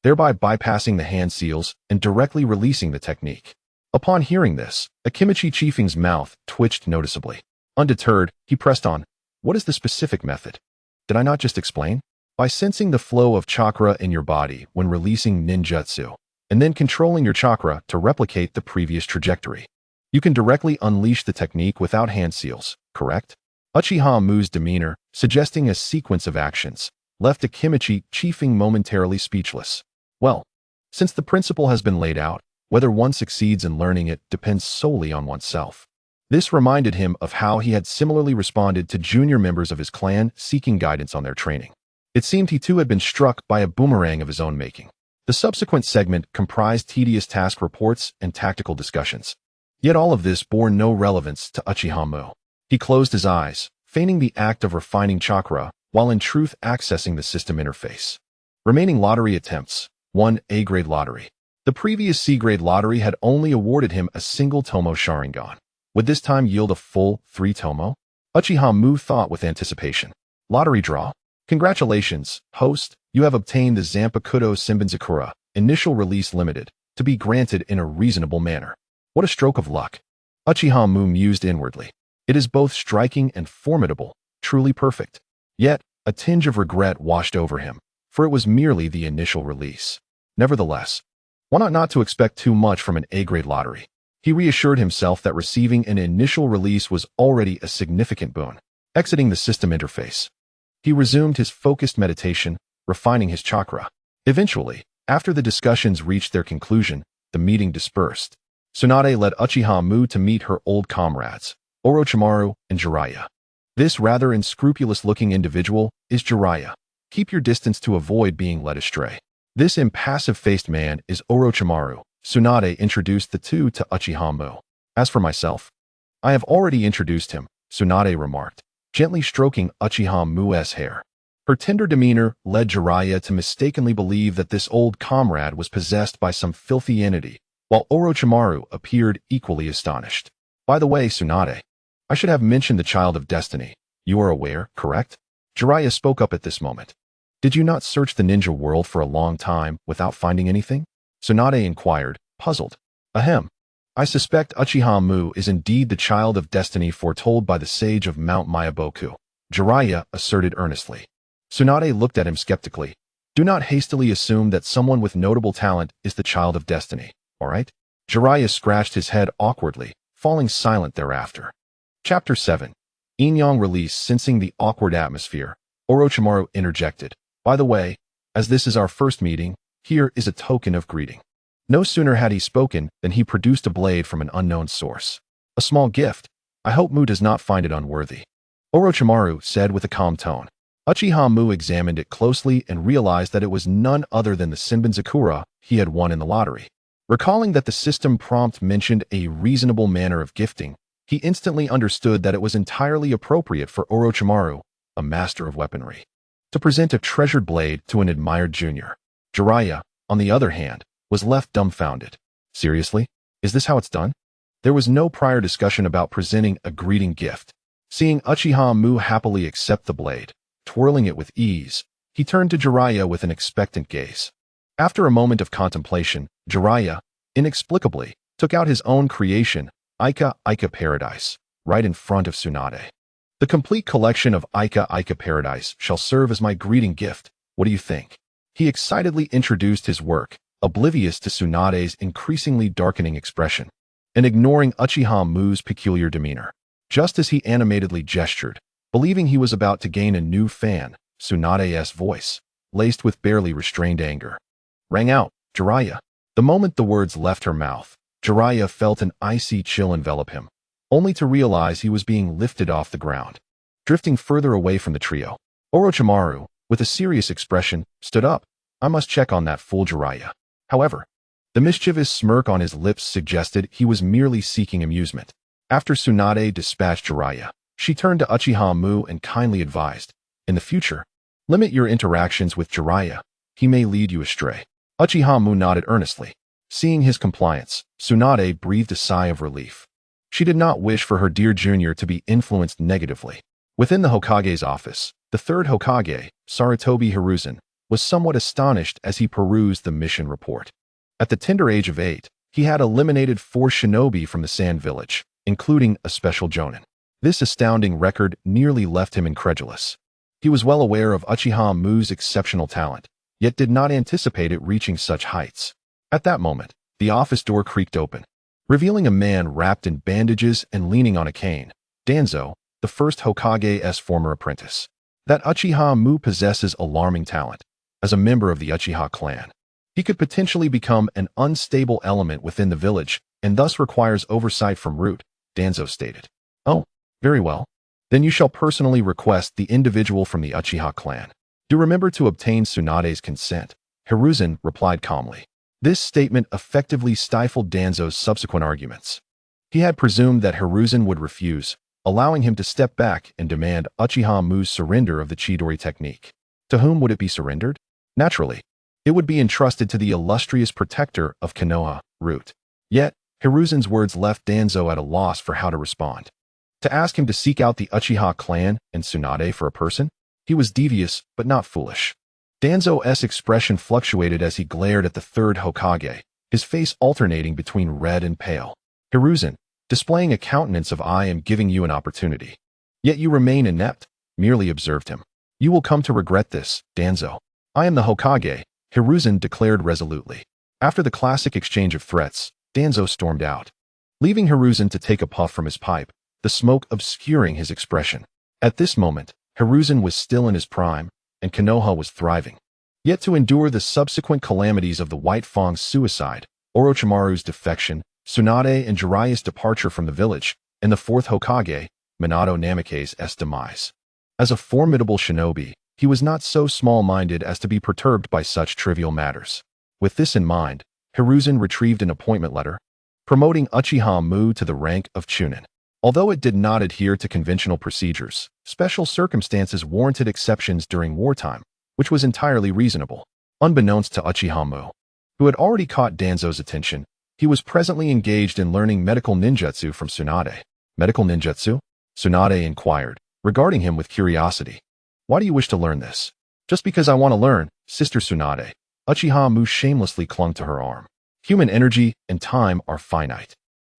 thereby bypassing the hand seals and directly releasing the technique." Upon hearing this, Akimichi Chiefing's mouth twitched noticeably. Undeterred, he pressed on, "What is the specific method? Did I not just explain? By sensing the flow of chakra in your body when releasing ninjutsu, and then controlling your chakra to replicate the previous trajectory. You can directly unleash the technique without hand seals, correct?" Uchiha Mu's demeanor, suggesting a sequence of actions, left Akimichi Chiefing momentarily speechless. Well, since the principle has been laid out, whether one succeeds in learning it depends solely on oneself. This reminded him of how he had similarly responded to junior members of his clan seeking guidance on their training. It seemed he too had been struck by a boomerang of his own making. The subsequent segment comprised tedious task reports and tactical discussions. Yet all of this bore no relevance to Uchiha Mu. He closed his eyes, feigning the act of refining chakra, while in truth accessing the system interface. Remaining lottery attempts. 1 A-grade lottery. The previous C-grade lottery had only awarded him a single Tomo Sharingan. Would this time yield a full 3 Tomo? Uchiha Mu thought with anticipation. Lottery draw. Congratulations, host, you have obtained the Zanpakuto Senbenzakura, initial release limited, to be granted in a reasonable manner. What a stroke of luck. Uchiha Mu mused inwardly. It is both striking and formidable, truly perfect. Yet, a tinge of regret washed over him, for it was merely the initial release. Nevertheless, one ought not to expect too much from an A-grade lottery. He reassured himself that receiving an initial release was already a significant boon. Exiting the system interface, he resumed his focused meditation, refining his chakra. Eventually, after the discussions reached their conclusion, the meeting dispersed. Tsunade led Uchiha Mu to meet her old comrades, Orochimaru and Jiraiya. This rather unscrupulous-looking individual is Jiraiya. Keep your distance to avoid being led astray. This impassive-faced man is Orochimaru. Tsunade introduced the two to Uchiha Mu. As for myself, I have already introduced him, Tsunade remarked, gently stroking Uchiha Mu's hair. Her tender demeanor led Jiraiya to mistakenly believe that this old comrade was possessed by some filthy entity, while Orochimaru appeared equally astonished. By the way, Tsunade, I should have mentioned the child of destiny, You are aware, correct? Jiraiya spoke up at this moment. Did you not search the ninja world for a long time without finding anything? Tsunade inquired, puzzled. Ahem. I suspect Uchiha Mu is indeed the child of destiny foretold by the sage of Mount Myaboku, Jiraiya asserted earnestly. Tsunade looked at him skeptically. Do not hastily assume that someone with notable talent is the child of destiny, all right? Jiraiya scratched his head awkwardly, falling silent thereafter. Chapter 7. Yin-Yang release. Sensing the awkward atmosphere, Orochimaru interjected. By the way, as this is our first meeting, here is a token of greeting. No sooner had he spoken than he produced a blade from an unknown source. A small gift. I hope Mu does not find it unworthy. Orochimaru said with a calm tone. Uchiha Mu examined it closely and realized that it was none other than the Senbonzakura he had won in the lottery. Recalling that the system prompt mentioned a reasonable manner of gifting, he instantly understood that it was entirely appropriate for Orochimaru, a master of weaponry, to present a treasured blade to an admired junior. Jiraiya, on the other hand, was left dumbfounded. Seriously? Is this how it's done? There was no prior discussion about presenting a greeting gift. Seeing Uchiha Mu happily accept the blade, twirling it with ease, he turned to Jiraiya with an expectant gaze. After a moment of contemplation, Jiraiya, inexplicably, took out his own creation, Ica Paradise, right in front of Tsunade. The complete collection of Ica Paradise shall serve as my greeting gift. What do you think? He excitedly introduced his work, oblivious to Tsunade's increasingly darkening expression, and ignoring Uchiha Mu's peculiar demeanor. Just as he animatedly gestured, believing he was about to gain a new fan, Tsunade's voice, laced with barely restrained anger, rang out, Jiraiya. The moment the words left her mouth, Jiraiya felt an icy chill envelop him, only to realize he was being lifted off the ground. Drifting further away from the trio, Orochimaru, with a serious expression, stood up. I must check on that fool Jiraiya. However, the mischievous smirk on his lips suggested he was merely seeking amusement. After Tsunade dispatched Jiraiya, she turned to Uchiha Mu and kindly advised, in the future, limit your interactions with Jiraiya. He may lead you astray. Uchiha Mu nodded earnestly. Seeing his compliance, Tsunade breathed a sigh of relief. She did not wish for her dear junior to be influenced negatively. Within the Hokage's office, the third Hokage, Sarutobi Hiruzen, was somewhat astonished as he perused the mission report. At the tender age of 8, he had eliminated 4 shinobi from the Sand Village, including a special Jonin. This astounding record nearly left him incredulous. He was well aware of Uchiha Mu's exceptional talent, yet did not anticipate it reaching such heights. At that moment, the office door creaked open, revealing a man wrapped in bandages and leaning on a cane. Danzo, the first Hokage's former apprentice. That Uchiha Mu possesses alarming talent. As a member of the Uchiha clan, he could potentially become an unstable element within the village and thus requires oversight from root, Danzo stated. Oh, very well. Then you shall personally request the individual from the Uchiha clan. Do remember to obtain Tsunade's consent, Hiruzen replied calmly. This statement effectively stifled Danzo's subsequent arguments. He had presumed that Hiruzen would refuse, allowing him to step back and demand Uchiha Mu's surrender of the Chidori technique. To whom would it be surrendered? Naturally, it would be entrusted to the illustrious protector of Konoha, Root. Yet, Hiruzen's words left Danzo at a loss for how to respond. To ask him to seek out the Uchiha clan and Tsunade for a person? He was devious, but not foolish. Danzo's expression fluctuated as he glared at the third Hokage, his face alternating between red and pale. Hiruzen, displaying a countenance of I am giving you an opportunity. Yet you remain inept, merely observed him. You will come to regret this, Danzo. I am the Hokage, Hiruzen declared resolutely. After the classic exchange of threats, Danzo stormed out, leaving Hiruzen to take a puff from his pipe, the smoke obscuring his expression. At this moment, Hiruzen was still in his prime, and Konoha was thriving. Yet to endure the subsequent calamities of the White Fang's suicide, Orochimaru's defection, Tsunade and Jiraiya's departure from the village, and the fourth Hokage, Minato Namake's demise. As a formidable shinobi, he was not so small-minded as to be perturbed by such trivial matters. With this in mind, Hiruzen retrieved an appointment letter, promoting Uchiha Mu to the rank of Chunin. Although it did not adhere to conventional procedures, special circumstances warranted exceptions during wartime, which was entirely reasonable. Unbeknownst to Uchiha Mu, who had already caught Danzo's attention, he was presently engaged in learning medical ninjutsu from Tsunade. Medical ninjutsu? Tsunade inquired, regarding him with curiosity. Why do you wish to learn this? Just because I want to learn, Sister Tsunade. Uchiha Mu shamelessly clung to her arm. Human energy and time are finite.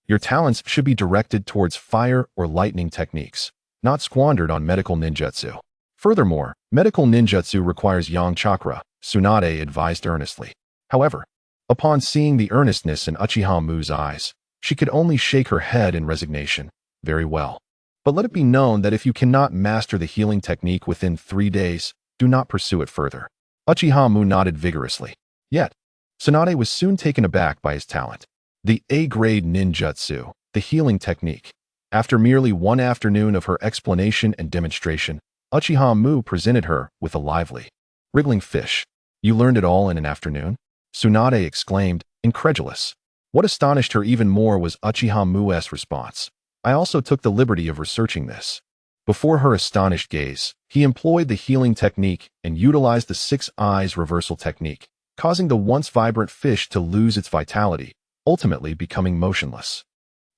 Your talents should be directed towards fire or lightning techniques, not squandered on medical ninjutsu. Furthermore, medical ninjutsu requires yang chakra, Tsunade advised earnestly. However, upon seeing the earnestness in Uchiha Mu's eyes, she could only shake her head in resignation. Very well. But let it be known that if you cannot master the healing technique within 3 days, do not pursue it further. Uchiha Mu nodded vigorously. Yet, Tsunade was soon taken aback by his talent. The A-grade ninjutsu, the healing technique. After merely one afternoon of her explanation and demonstration, Uchiha Mu presented her with a lively, wriggling fish. You learned it all in an afternoon? Tsunade exclaimed, incredulous. What astonished her even more was Uchiha Mu's response. I also took the liberty of researching this. Before her astonished gaze, he employed the healing technique and utilized the 6 eyes reversal technique, causing the once vibrant fish to lose its vitality, ultimately becoming motionless.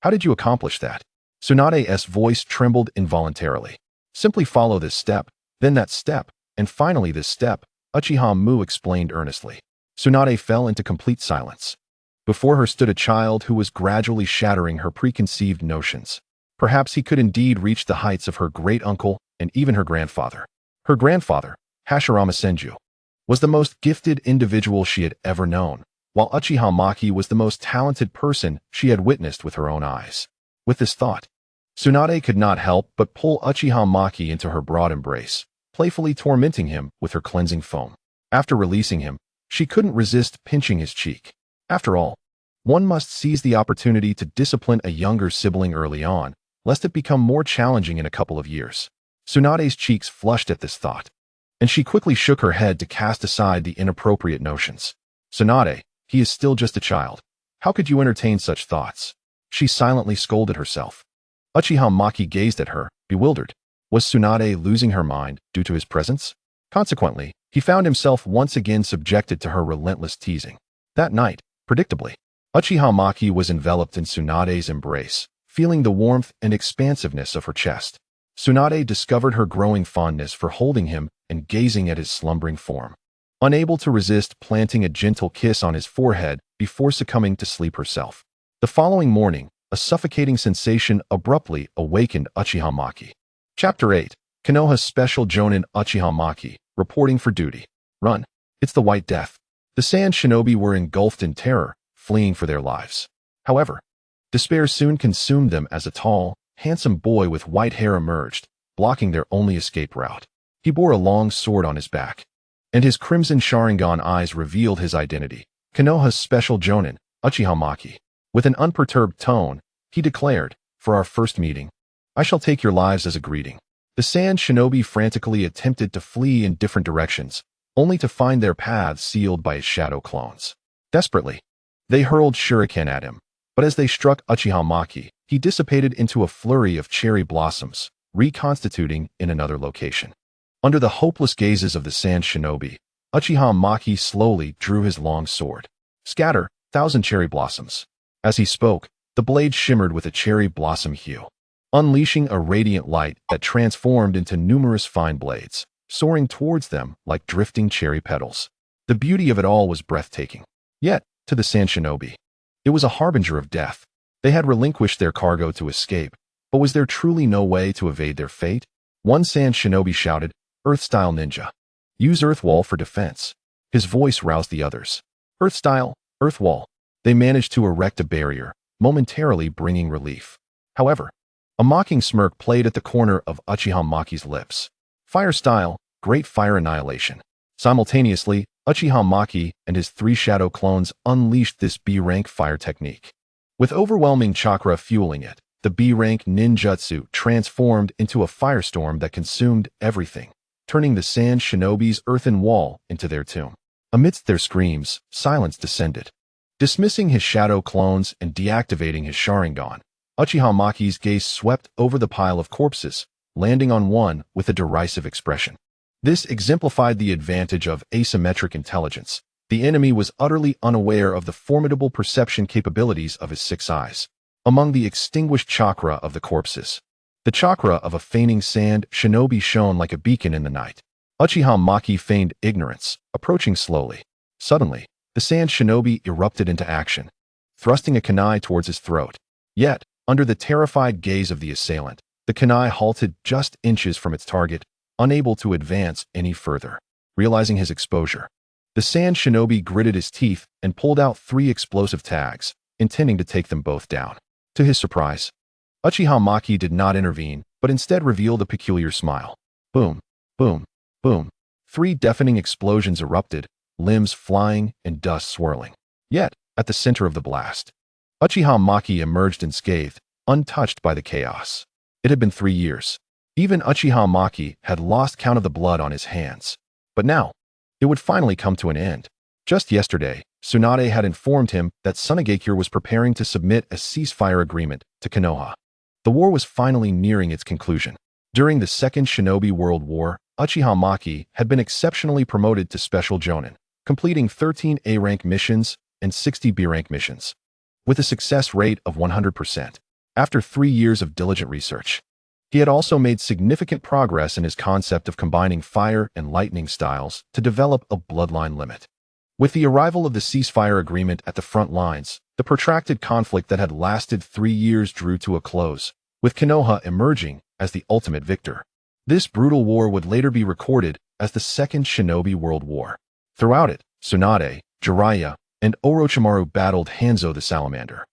How did you accomplish that? Tsunade's voice trembled involuntarily. Simply follow this step, then that step, and finally this step, Uchiha Mu explained earnestly. Tsunade fell into complete silence. Before her stood a child who was gradually shattering her preconceived notions. Perhaps he could indeed reach the heights of her great-uncle and even her grandfather. Her grandfather, Hashirama Senju, was the most gifted individual she had ever known, while Uchiha Maki was the most talented person she had witnessed with her own eyes. With this thought, Tsunade could not help but pull Uchiha Maki into her broad embrace, playfully tormenting him with her cleansing foam. After releasing him, she couldn't resist pinching his cheek. After all, one must seize the opportunity to discipline a younger sibling early on, lest it become more challenging in a couple of years. Tsunade's cheeks flushed at this thought, and she quickly shook her head to cast aside the inappropriate notions. Tsunade, he is still just a child. How could you entertain such thoughts? She silently scolded herself. Uchiha Maki gazed at her, bewildered. Was Tsunade losing her mind due to his presence? Consequently, he found himself once again subjected to her relentless teasing. That night, predictably, Uchiha Maki was enveloped in Tsunade's embrace, feeling the warmth and expansiveness of her chest. Tsunade discovered her growing fondness for holding him and gazing at his slumbering form. Unable to resist planting a gentle kiss on his forehead before succumbing to sleep herself. The following morning, a suffocating sensation abruptly awakened Uchiha Maki. Chapter 8. Konoha's Special Jonin Uchiha Maki, reporting for duty. Run. It's the White Death. The Sand Shinobi were engulfed in terror, fleeing for their lives. However, despair soon consumed them as a tall, handsome boy with white hair emerged, blocking their only escape route. He bore a long sword on his back, and his crimson Sharingan eyes revealed his identity. Konoha's Special Jonin, Uchiha Maki. With an unperturbed tone, he declared, for our first meeting, I shall take your lives as a greeting. The Sand Shinobi frantically attempted to flee in different directions, only to find their paths sealed by his shadow clones. Desperately, they hurled shuriken at him, but as they struck Uchiha Maki, he dissipated into a flurry of cherry blossoms, reconstituting in another location. Under the hopeless gazes of the Sand Shinobi, Uchiha Maki slowly drew his long sword. Scatter, 1,000 cherry blossoms. As he spoke, the blade shimmered with a cherry blossom hue, unleashing a radiant light that transformed into numerous fine blades, soaring towards them like drifting cherry petals. The beauty of it all was breathtaking. Yet, to the Sand Shinobi, it was a harbinger of death. They had relinquished their cargo to escape, but was there truly no way to evade their fate? One Sand Shinobi shouted, Earth-style ninja. Use Earth Wall for defense. His voice roused the others. Earth-style, Earth Wall. They managed to erect a barrier, momentarily bringing relief. However, a mocking smirk played at the corner of Uchiha Maki's lips. Fire-style, Great Fire Annihilation. Simultaneously, Uchiha Maki and his 3 shadow clones unleashed this B-rank fire technique. With overwhelming chakra fueling it, the B-rank ninjutsu transformed into a firestorm that consumed everything, turning the Sand Shinobi's earthen wall into their tomb. Amidst their screams, silence descended. Dismissing his shadow clones and deactivating his Sharingan, Uchiha Maki's gaze swept over the pile of corpses, landing on one with a derisive expression. This exemplified the advantage of asymmetric intelligence. The enemy was utterly unaware of the formidable perception capabilities of his 6 eyes. Among the extinguished chakra of the corpses, The chakra of a feigning sand shinobi shone like a beacon in the night. Uchiha Maki feigned ignorance, approaching slowly. Suddenly, the sand shinobi erupted into action, thrusting a kunai towards his throat. Yet, under the terrified gaze of the assailant, the kunai halted just inches from its target, unable to advance any further. Realizing his exposure, the sand shinobi gritted his teeth and pulled out 3 explosive tags, intending to take them both down. To his surprise, Uchiha Maki did not intervene, but instead revealed a peculiar smile. Boom, boom, boom. 3 deafening explosions erupted, limbs flying and dust swirling. Yet, at the center of the blast, Uchiha Maki emerged unscathed, untouched by the chaos. It had been 3 years. Even Uchiha Maki had lost count of the blood on his hands. But now, it would finally come to an end. Just yesterday, Tsunade had informed him that Tsunade was preparing to submit a ceasefire agreement to Konoha. The war was finally nearing its conclusion. During the Second Shinobi World War, Uchiha Maki had been exceptionally promoted to Special Jonin, completing 13 A-rank missions and 60 B-rank missions, with a success rate of 100%. After 3 years of diligent research, he had also made significant progress in his concept of combining fire and lightning styles to develop a bloodline limit. With the arrival of the ceasefire agreement at the front lines, the protracted conflict that had lasted 3 years drew to a close, with Konoha emerging as the ultimate victor. This brutal war would later be recorded as the Second Shinobi World War. Throughout it, Tsunade, Jiraiya, and Orochimaru battled Hanzo the Salamander.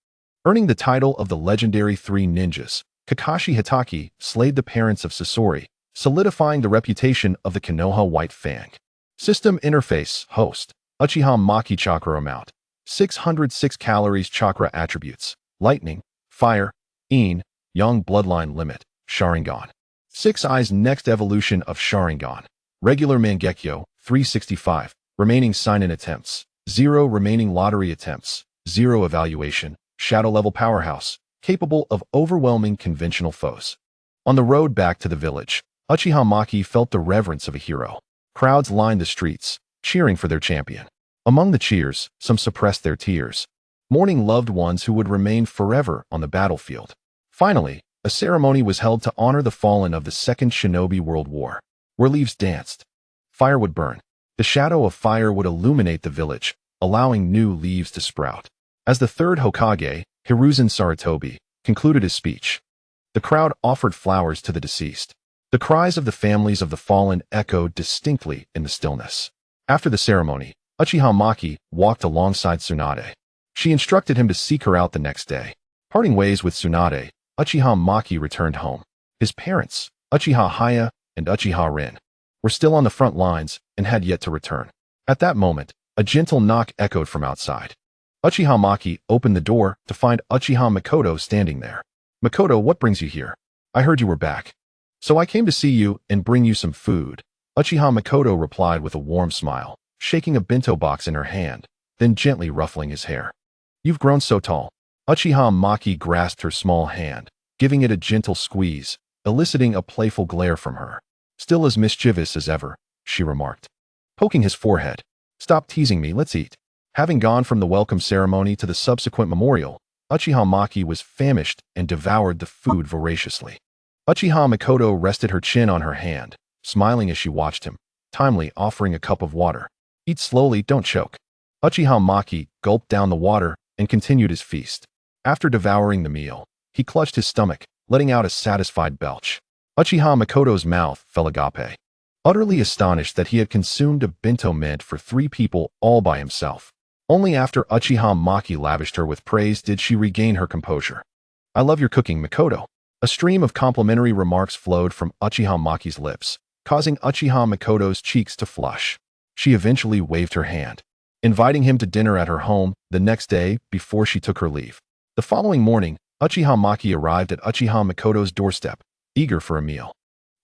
Earning the title of the legendary 3 ninjas, Kakashi Hitaki slayed the parents of Sasori, solidifying the reputation of the Konoha White Fang. System Interface Host Uchiha Maki Chakra Amount 606 Calories Chakra Attributes Lightning, Fire, Yin, Young Bloodline Limit, Sharingan. 6 Eyes Next Evolution of Sharingan. Regular Mangekyo, 365. Remaining Sign-in attempts, 0 remaining lottery attempts, 0 evaluation, Shadow Level Powerhouse, capable of overwhelming conventional foes. On the road back to the village, Uchiha Maki felt the reverence of a hero. Crowds lined the streets, cheering for their champion. Among the cheers, some suppressed their tears, mourning loved ones who would remain forever on the battlefield. Finally, a ceremony was held to honor the fallen of the Second Shinobi World War, where leaves danced. Fire would burn. The shadow of fire would illuminate the village, allowing new leaves to sprout. As the 3rd Hokage, Hiruzen Sarutobi, concluded his speech, the crowd offered flowers to the deceased. The cries of the families of the fallen echoed distinctly in the stillness. After the ceremony, Uchiha Maki walked alongside Tsunade. She instructed him to seek her out the next day. Parting ways with Tsunade, Uchiha Maki returned home. His parents, Uchiha Haya and Uchiha Rin, were still on the front lines and had yet to return. At that moment, a gentle knock echoed from outside. Uchiha Maki opened the door to find Uchiha Makoto standing there. "Makoto, what brings you here? I heard you were back, so I came to see you and bring you some food." Uchiha Makoto replied with a warm smile, shaking a bento box in her hand, then gently ruffling his hair. "You've grown so tall." Uchiha Maki grasped her small hand, giving it a gentle squeeze, eliciting a playful glare from her. "Still as mischievous as ever," she remarked, poking his forehead. "Stop teasing me, let's eat." Having gone from the welcome ceremony to the subsequent memorial, Uchiha Maki was famished and devoured the food voraciously. Uchiha Makoto rested her chin on her hand, smiling as she watched him, timely offering a cup of water. "Eat slowly, don't choke." Uchiha Maki gulped down the water and continued his feast. After devouring the meal, he clutched his stomach, letting out a satisfied belch. Uchiha Makoto's mouth fell agape, utterly astonished that he had consumed a bento meant for 3 people all by himself. Only after Uchiha Maki lavished her with praise did she regain her composure. "I love your cooking, Makoto." A stream of complimentary remarks flowed from Uchiha Maki's lips, causing Uchiha Makoto's cheeks to flush. She eventually waved her hand, inviting him to dinner at her home the next day before she took her leave. The following morning, Uchiha Maki arrived at Uchiha Makoto's doorstep, eager for a meal.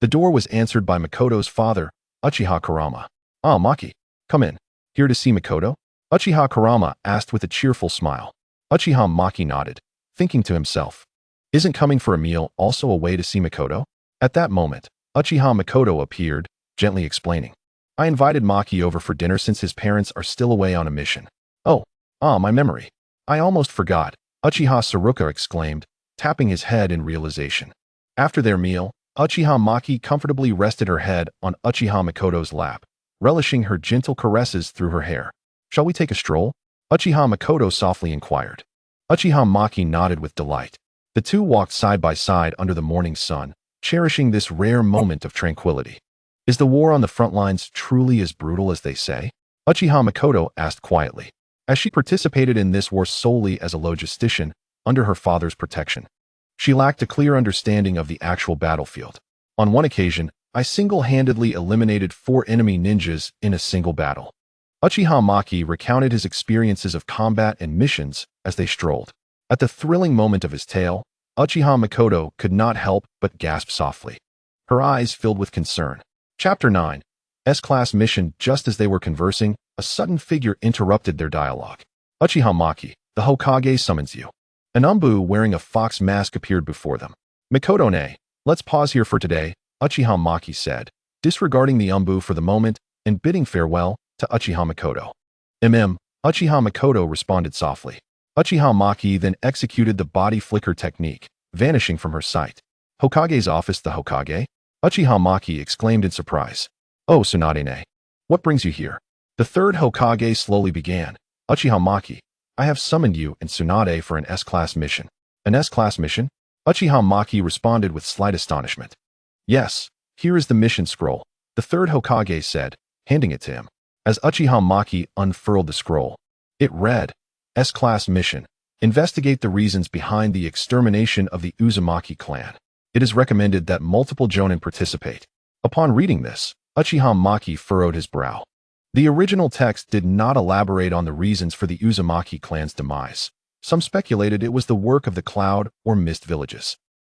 The door was answered by Makoto's father, Uchiha Kurama. "Ah, Maki, come in. Here to see Makoto?" Uchiha Kurama asked with a cheerful smile. Uchiha Maki nodded, thinking to himself, "Isn't coming for a meal also a way to see Makoto?" At that moment, Uchiha Makoto appeared, gently explaining, "I invited Maki over for dinner since his parents are still away on a mission." "Oh, my memory. I almost forgot," Uchiha Saruka exclaimed, tapping his head in realization. After their meal, Uchiha Maki comfortably rested her head on Uchiha Makoto's lap, relishing her gentle caresses through her hair. "Shall we take a stroll?" Uchiha Makoto softly inquired. Uchiha Maki nodded with delight. The two walked side by side under the morning sun, cherishing this rare moment of tranquility. "Is the war on the front lines truly as brutal as they say?" Uchiha Makoto asked quietly, as she participated in this war solely as a logistician under her father's protection. She lacked a clear understanding of the actual battlefield. "On one occasion, I single-handedly eliminated 4 enemy ninjas in a single battle." Uchiha Maki recounted his experiences of combat and missions as they strolled. At the thrilling moment of his tale, Uchiha Makoto could not help but gasp softly. Her eyes filled with concern. Chapter 9. S-Class Mission. Just as they were conversing, a sudden figure interrupted their dialogue. "Uchiha Maki, the Hokage summons you." An umbu wearing a fox mask appeared before them. "Makoto-ne, let's pause here for today," Uchiha Maki said, disregarding the umbu for the moment and bidding farewell to Uchiha Makoto. Uchiha Makoto responded softly. Uchiha Maki then executed the body flicker technique, vanishing from her sight. "Hokage's office, the Hokage?" Uchiha Maki exclaimed in surprise. "Oh, Tsunade-ne, what brings you here?" The third Hokage slowly began. "Uchiha Maki, I have summoned you and Tsunade for an S-Class mission." "An S-Class mission?" Uchiha Maki responded with slight astonishment. "Yes, here is the mission scroll," the third Hokage said, handing it to him. As Uchiha Maki unfurled the scroll, it read, "S-Class Mission. Investigate the reasons behind the extermination of the Uzumaki clan. It is recommended that multiple Jonin participate." Upon reading this, Uchiha Maki furrowed his brow. The original text did not elaborate on the reasons for the Uzumaki clan's demise. Some speculated it was the work of the Cloud or Mist villages.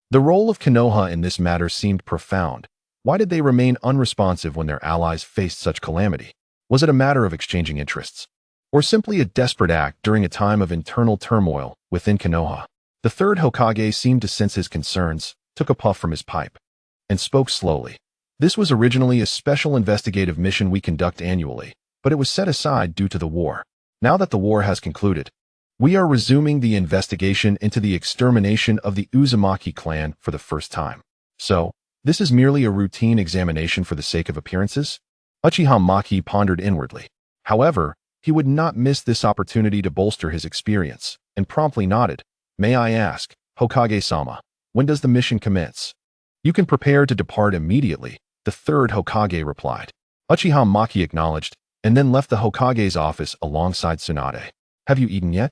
The role of Konoha in this matter seemed profound. Why did they remain unresponsive when their allies faced such calamity? Was it a matter of exchanging interests? Or simply a desperate act during a time of internal turmoil within Konoha? The third Hokage seemed to sense his concerns, took a puff from his pipe, and spoke slowly. "This was originally a special investigative mission we conduct annually, but it was set aside due to the war. Now that the war has concluded, we are resuming the investigation into the extermination of the Uzumaki clan for the first time. So, this is merely a routine examination for the sake of appearances?" Uchiha Maki pondered inwardly. However, he would not miss this opportunity to bolster his experience, and promptly nodded. "May I ask, Hokage-sama, when does the mission commence?" "You can prepare to depart immediately," the third Hokage replied. Uchiha Maki acknowledged, and then left the Hokage's office alongside Tsunade. "Have you eaten yet?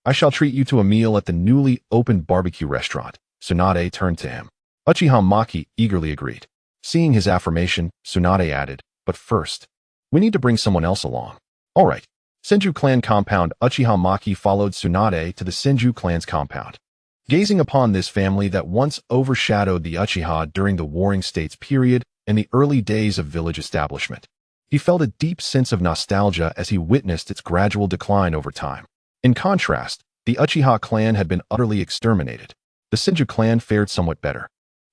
I shall treat you to a meal at the newly opened barbecue restaurant." Tsunade turned to him. Uchiha Maki eagerly agreed. Seeing his affirmation, Tsunade added, "But first, we need to bring someone else along." "All right." Senju clan compound. Uchiha Maki followed Tsunade to the Senju clan's compound. Gazing upon this family that once overshadowed the Uchiha during the Warring States period and the early days of village establishment, he felt a deep sense of nostalgia as he witnessed its gradual decline over time. In contrast, the Uchiha clan had been utterly exterminated. The Senju clan fared somewhat better.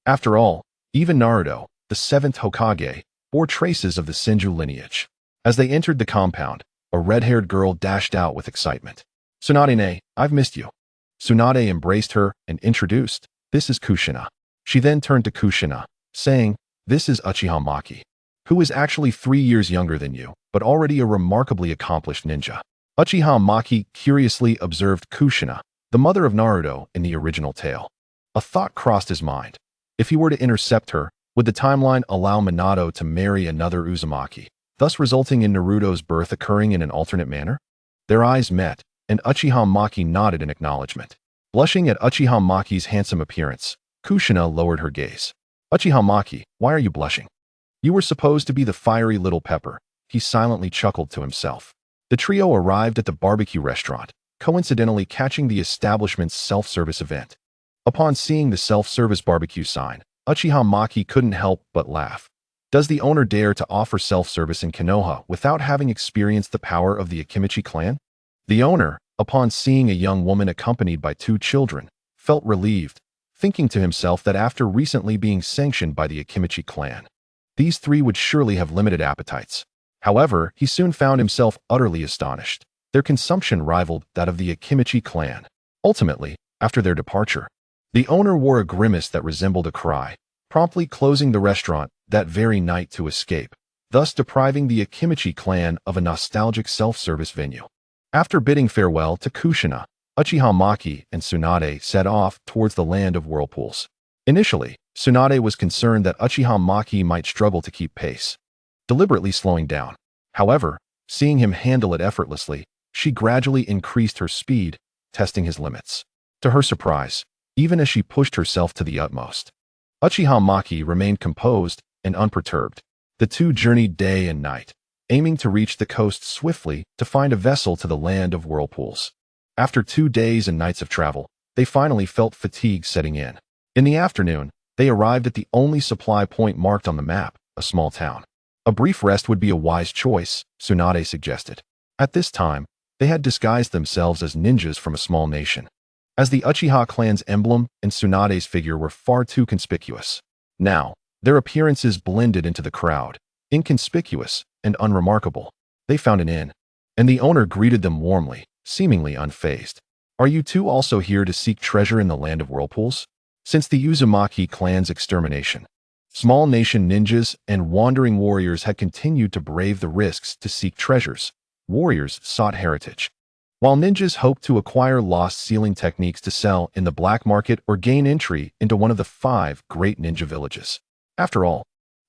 After all, even Naruto, the 7th Hokage, bore traces of the Senju lineage. As they entered the compound, a red-haired girl dashed out with excitement. "Tsunade-ne, I've missed you." Tsunade embraced her and introduced, "This is Kushina." She then turned to Kushina, saying, "This is Uchiha Maki, who is actually 3 years younger than you, but already a remarkably accomplished ninja." Uchiha Maki curiously observed Kushina, the mother of Naruto in the original tale. A thought crossed his mind. If he were to intercept her, would the timeline allow Minato to marry another Uzumaki, thus resulting in Naruto's birth occurring in an alternate manner? Their eyes met, and Uchiha Maki nodded in acknowledgement. Blushing at Uchiha Maki's handsome appearance, Kushina lowered her gaze. "Uchiha Maki, why are you blushing? You were supposed to be the fiery little pepper." He silently chuckled to himself. The trio arrived at the barbecue restaurant, coincidentally catching the establishment's self-service event. Upon seeing the self-service barbecue sign, Uchiha Maki couldn't help but laugh. Does the owner dare to offer self-service in Konoha without having experienced the power of the Akimichi clan? The owner, upon seeing a young woman accompanied by 2 children, felt relieved, thinking to himself that after recently being sanctioned by the Akimichi clan, these 3 would surely have limited appetites. However, he soon found himself utterly astonished. Their consumption rivaled that of the Akimichi clan. Ultimately, after their departure, The owner wore a grimace that resembled a cry, promptly closing the restaurant that very night to escape, thus depriving the Akimichi clan of a nostalgic self-service venue. After bidding farewell to Kushina, Uchiha Maki and Tsunade set off towards the land of whirlpools. Initially, Tsunade was concerned that Uchiha Maki might struggle to keep pace, deliberately slowing down. However, seeing him handle it effortlessly, she gradually increased her speed, testing his limits. To her surprise, even as she pushed herself to the utmost, Uchiha Maki remained composed and unperturbed. The two journeyed day and night, aiming to reach the coast swiftly to find a vessel to the land of whirlpools. After 2 days and nights of travel, they finally felt fatigue setting in. In the afternoon, they arrived at the only supply point marked on the map, a small town. A brief rest would be a wise choice, Tsunade suggested. At this time, they had disguised themselves as ninjas from a small nation, as the Uchiha clan's emblem and Tsunade's figure were far too conspicuous. Now, their appearances blended into the crowd, inconspicuous and unremarkable. They found an inn, and the owner greeted them warmly, seemingly unfazed. "Are you two also here to seek treasure in the land of whirlpools?" Since the Uzumaki clan's extermination, small nation ninjas and wandering warriors had continued to brave the risks to seek treasures. Warriors sought heritage, while ninjas hoped to acquire lost sealing techniques to sell in the black market or gain entry into one of the 5 great ninja villages. After all,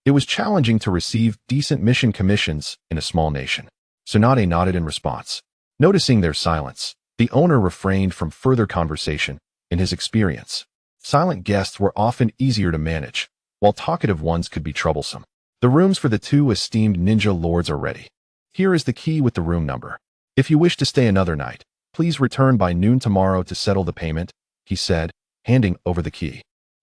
it was challenging to receive decent mission commissions in a small nation. Tsunade nodded in response. Noticing their silence, the owner refrained from further conversation. In his experience, silent guests were often easier to manage, while talkative ones could be troublesome. The rooms for the 2 esteemed ninja lords are ready. Here is the key with the room number. If you wish to stay another night, please return by noon tomorrow to settle the payment, he said, handing over the key.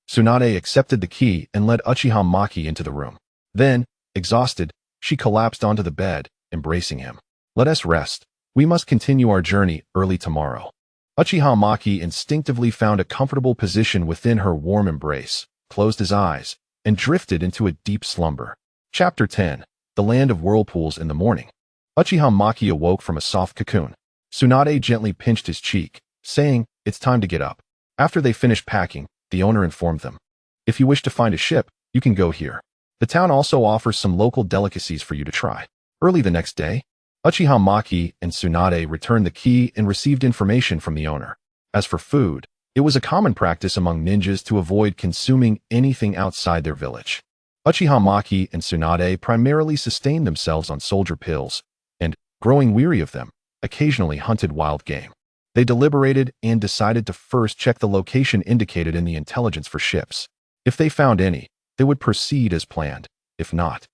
Tsunade accepted the key and led Uchiha Maki into the room. Then, exhausted, she collapsed onto the bed, embracing him. "Let us rest. We must continue our journey early tomorrow." Uchiha Maki instinctively found a comfortable position within her warm embrace, closed his eyes, and drifted into a deep slumber. Chapter 10. The Land of Whirlpools in the Morning. Uchiha Maki awoke from a soft cocoon. Tsunade gently pinched his cheek, saying, "It's time to get up." After they finished packing, the owner informed them, "If you wish to find a ship, you can go here. The town also offers some local delicacies for you to try." Early the next day, Uchiha Maki and Tsunade returned the key and received information from the owner. As for food, it was a common practice among ninjas to avoid consuming anything outside their village. Uchiha Maki and Tsunade primarily sustained themselves on soldier pills, and, growing weary of them, occasionally hunted wild game. They deliberated and decided to first check the location indicated in the intelligence for ships. If they found any, they would proceed as planned. If not,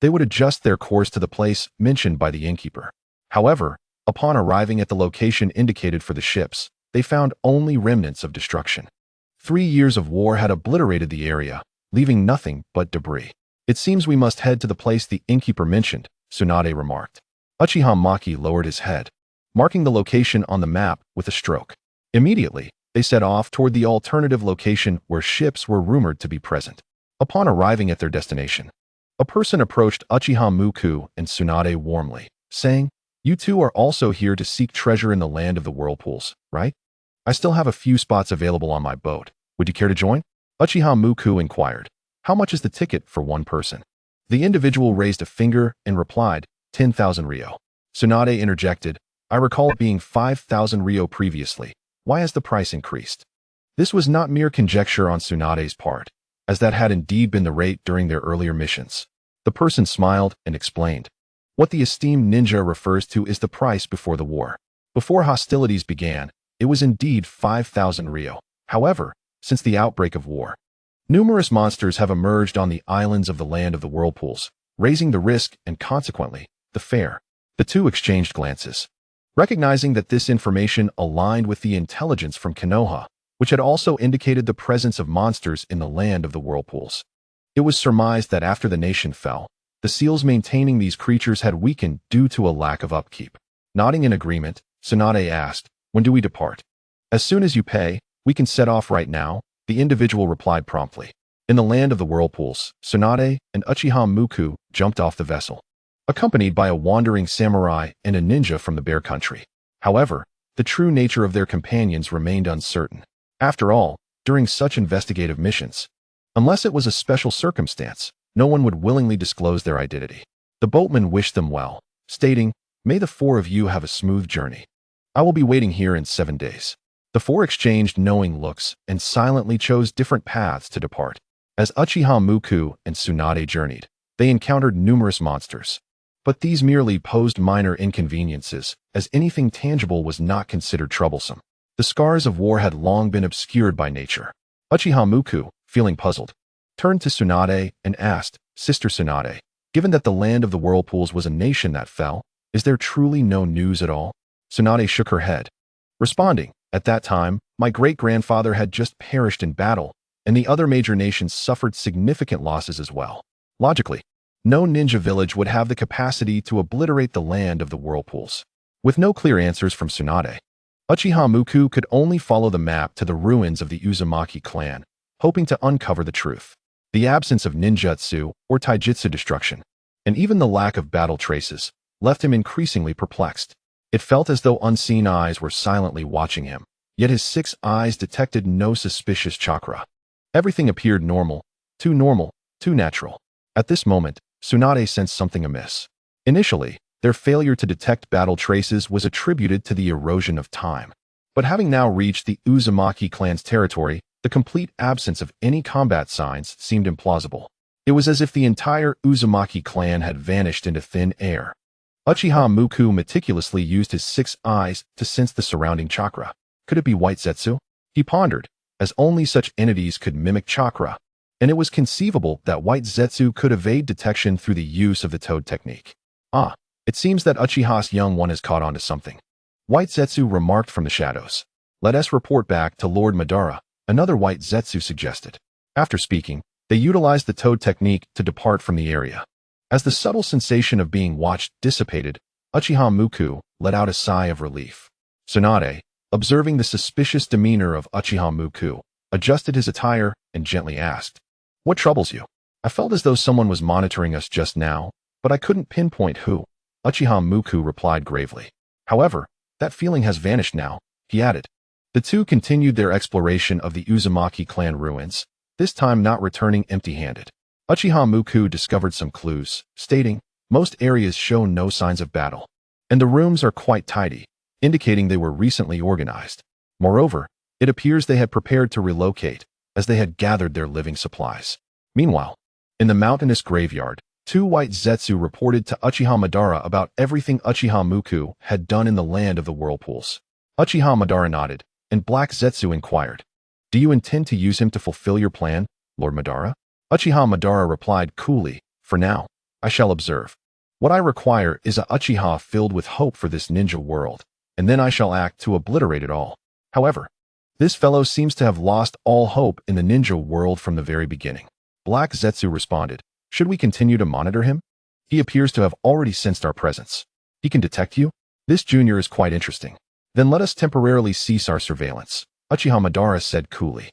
they would adjust their course to the place mentioned by the innkeeper. However, upon arriving at the location indicated for the ships, they found only remnants of destruction. 3 years of war had obliterated the area, leaving nothing but debris. "It seems we must head to the place the innkeeper mentioned," Tsunade remarked. Uchiha Maki lowered his head, marking the location on the map with a stroke. Immediately, they set off toward the alternative location where ships were rumored to be present. Upon arriving at their destination, a person approached Uchiha Muku and Tsunade warmly, saying, "You two are also here to seek treasure in the land of the whirlpools, right? I still have a few spots available on my boat. Would you care to join?" Uchiha Muku inquired, "How much is the ticket for one person?" The individual raised a finger and replied, 10,000 ryo. Tsunade interjected, "I recall it being 5,000 ryo previously. Why has the price increased?" This was not mere conjecture on Tsunade's part, as that had indeed been the rate during their earlier missions. The person smiled and explained, "What the esteemed ninja refers to is the price before the war. Before hostilities began, it was indeed 5,000 ryo. However, since the outbreak of war, numerous monsters have emerged on the islands of the land of the whirlpools, raising the risk and consequently, the fare." The two exchanged glances, recognizing that this information aligned with the intelligence from Konoha, which had also indicated the presence of monsters in the land of the whirlpools. It was surmised that after the nation fell, the seals maintaining these creatures had weakened due to a lack of upkeep. Nodding in agreement, Tsunade asked, "When do we depart?" "As soon as you pay, we can set off right now," the individual replied promptly. In the land of the whirlpools, Tsunade and Uchiha Muku jumped off the vessel, accompanied by a wandering samurai and a ninja from the Bear Country. However, the true nature of their companions remained uncertain. After all, during such investigative missions. Unless it was a special circumstance, no one would willingly disclose their identity. The boatman wished them well, stating, "May the four of you have a smooth journey. I will be waiting here in 7 days." The four exchanged knowing looks and silently chose different paths to depart. As Uchiha Muku and Tsunade journeyed, they encountered numerous monsters. But these merely posed minor inconveniences, as anything tangible was not considered troublesome. The scars of war had long been obscured by nature. Uchiha Muku, feeling puzzled, turned to Tsunade and asked, "Sister Tsunade, given that the land of the whirlpools was a nation that fell, is there truly no news at all?" Tsunade shook her head, responding, "At that time, my great-grandfather had just perished in battle, and the other major nations suffered significant losses as well. Logically, no ninja village would have the capacity to obliterate the land of the whirlpools." With no clear answers from Tsunade, Uchiha Muku could only follow the map to the ruins of the Uzumaki clan, hoping to uncover the truth. The absence of ninjutsu or taijutsu destruction, and even the lack of battle traces, left him increasingly perplexed. It felt as though unseen eyes were silently watching him, yet his 6 eyes detected no suspicious chakra. Everything appeared normal, too natural. At this moment, Tsunade sensed something amiss. Initially, their failure to detect battle traces was attributed to the erosion of time. But having now reached the Uzumaki clan's territory, the complete absence of any combat signs seemed implausible. It was as if the entire Uzumaki clan had vanished into thin air. Uchiha Muku meticulously used his 6 eyes to sense the surrounding chakra. Could it be white zetsu? He pondered, as only such entities could mimic chakra, and it was conceivable that white zetsu could evade detection through the use of the toad technique. "Ah, it seems that Uchiha's young one has caught on to something," White Zetsu remarked from the shadows. "Let us report back to Lord Madara," another White Zetsu suggested. After speaking, they utilized the toad technique to depart from the area. As the subtle sensation of being watched dissipated, Uchiha Muku let out a sigh of relief. Tsunade, observing the suspicious demeanor of Uchiha Muku, adjusted his attire and gently asked, "What troubles you?" "I felt as though someone was monitoring us just now, but I couldn't pinpoint who," Uchiha Muku replied gravely. "However, that feeling has vanished now," he added. The two continued their exploration of the Uzumaki clan ruins, this time not returning empty-handed. Uchiha Muku discovered some clues, stating, "Most areas show no signs of battle, and the rooms are quite tidy, indicating they were recently organized. Moreover, it appears they had prepared to relocate, as they had gathered their living supplies." Meanwhile, in the mountainous graveyard, 2 White Zetsu reported to Uchiha Madara about everything Uchiha Muku had done in the land of the whirlpools. Uchiha Madara nodded, and Black Zetsu inquired, "Do you intend to use him to fulfill your plan, Lord Madara?" Uchiha Madara replied coolly, "For now, I shall observe. What I require is a Uchiha filled with hope for this ninja world, and then I shall act to obliterate it all. However, this fellow seems to have lost all hope in the ninja world from the very beginning." Black Zetsu responded, "Should we continue to monitor him? He appears to have already sensed our presence. He can detect you? This junior is quite interesting. Then let us temporarily cease our surveillance," Uchiha Madara said coolly.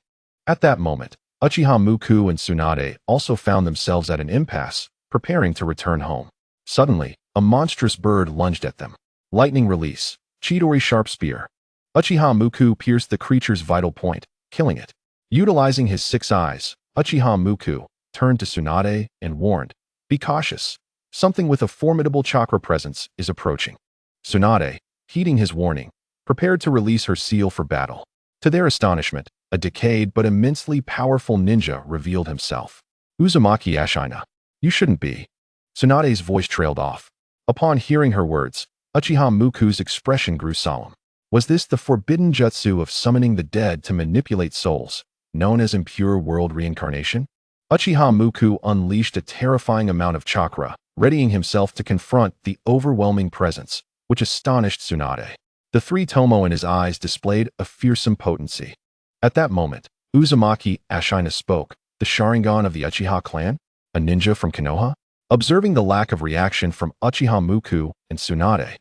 At that moment, Uchiha Muku and Tsunade also found themselves at an impasse, preparing to return home. Suddenly, a monstrous bird lunged at them. Lightning release, Chidori sharp spear. Uchiha Muku pierced the creature's vital point, killing it. Utilizing his 6 eyes, Uchiha Muku turned to Tsunade and warned, "Be cautious. Something with a formidable chakra presence is approaching." Tsunade, heeding his warning, prepared to release her seal for battle. To their astonishment, a decayed but immensely powerful ninja revealed himself. "Uzumaki Ashina, you shouldn't be." Tsunade's voice trailed off. Upon hearing her words, Uchiha Muku's expression grew solemn. Was this the forbidden jutsu of summoning the dead to manipulate souls, known as impure world reincarnation? Uchiha Muku unleashed a terrifying amount of chakra, readying himself to confront the overwhelming presence, which astonished Tsunade. The 3 tomo in his eyes displayed a fearsome potency. At that moment, Uzumaki Ashina spoke, the Sharingan of the Uchiha clan, a ninja from Konoha. Observing the lack of reaction from Uchiha Muku and Tsunade,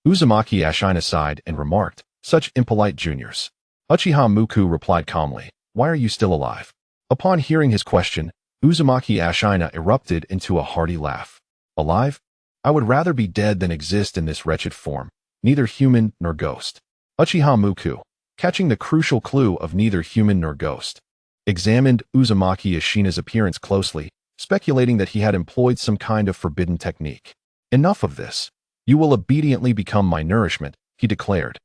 Uzumaki Ashina sighed and remarked, "Such impolite juniors." Uchiha Muku replied calmly, "Why are you still alive?" Upon hearing his question, Uzumaki Ashina erupted into a hearty laugh. "Alive? I would rather be dead than exist in this wretched form, neither human nor ghost." Uchiha Muku, catching the crucial clue of neither human nor ghost. Examined Uzumaki Ashina's appearance closely, speculating that he had employed some kind of forbidden technique. Enough of this. You will obediently become my nourishment, he declared,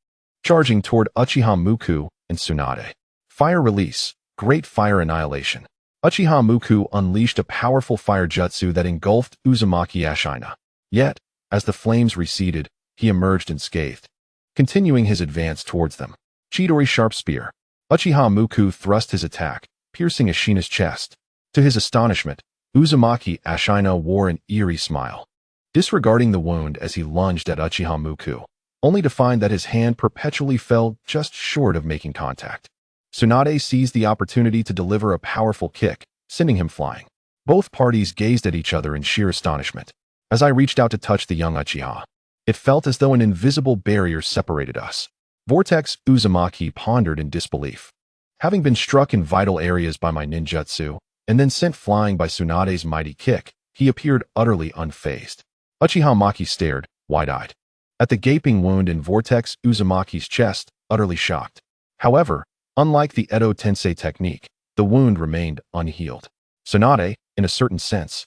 charging toward Uchiha Muku and Tsunade. Fire release, great fire annihilation. Uchiha Muku unleashed a powerful fire jutsu that engulfed Uzumaki Ashina. Yet, as the flames receded, he emerged unscathed, continuing his advance towards them. Chidori sharp spear. Uchiha Muku thrust his attack, piercing Ashina's chest. To his astonishment, Uzumaki Ashina wore an eerie smile, disregarding the wound as he lunged at Uchiha Muku, only to find that his hand perpetually fell just short of making contact. Tsunade seized the opportunity to deliver a powerful kick, sending him flying. Both parties gazed at each other in sheer astonishment. As I reached out to touch the young Uchiha, it felt as though an invisible barrier separated us. Vortex Uzumaki pondered in disbelief. Having been struck in vital areas by my ninjutsu, and then sent flying by Tsunade's mighty kick, he appeared utterly unfazed. Uchiha Maki stared, wide-eyed, at the gaping wound in Vortex Uzumaki's chest, utterly shocked. However, unlike the Edo Tensei technique, the wound remained unhealed. Tsunade, in a certain sense,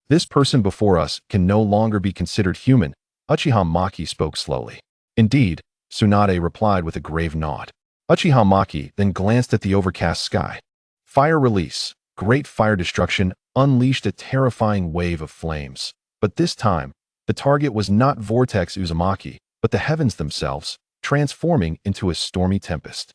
this person before us can no longer be considered human, Uchiha Maki spoke slowly. Indeed, Tsunade replied with a grave nod. Uchiha Maki then glanced at the overcast sky. Fire release, great fire destruction, unleashed a terrifying wave of flames. But this time, the target was not Vortex Uzumaki, but the heavens themselves, transforming into a stormy tempest.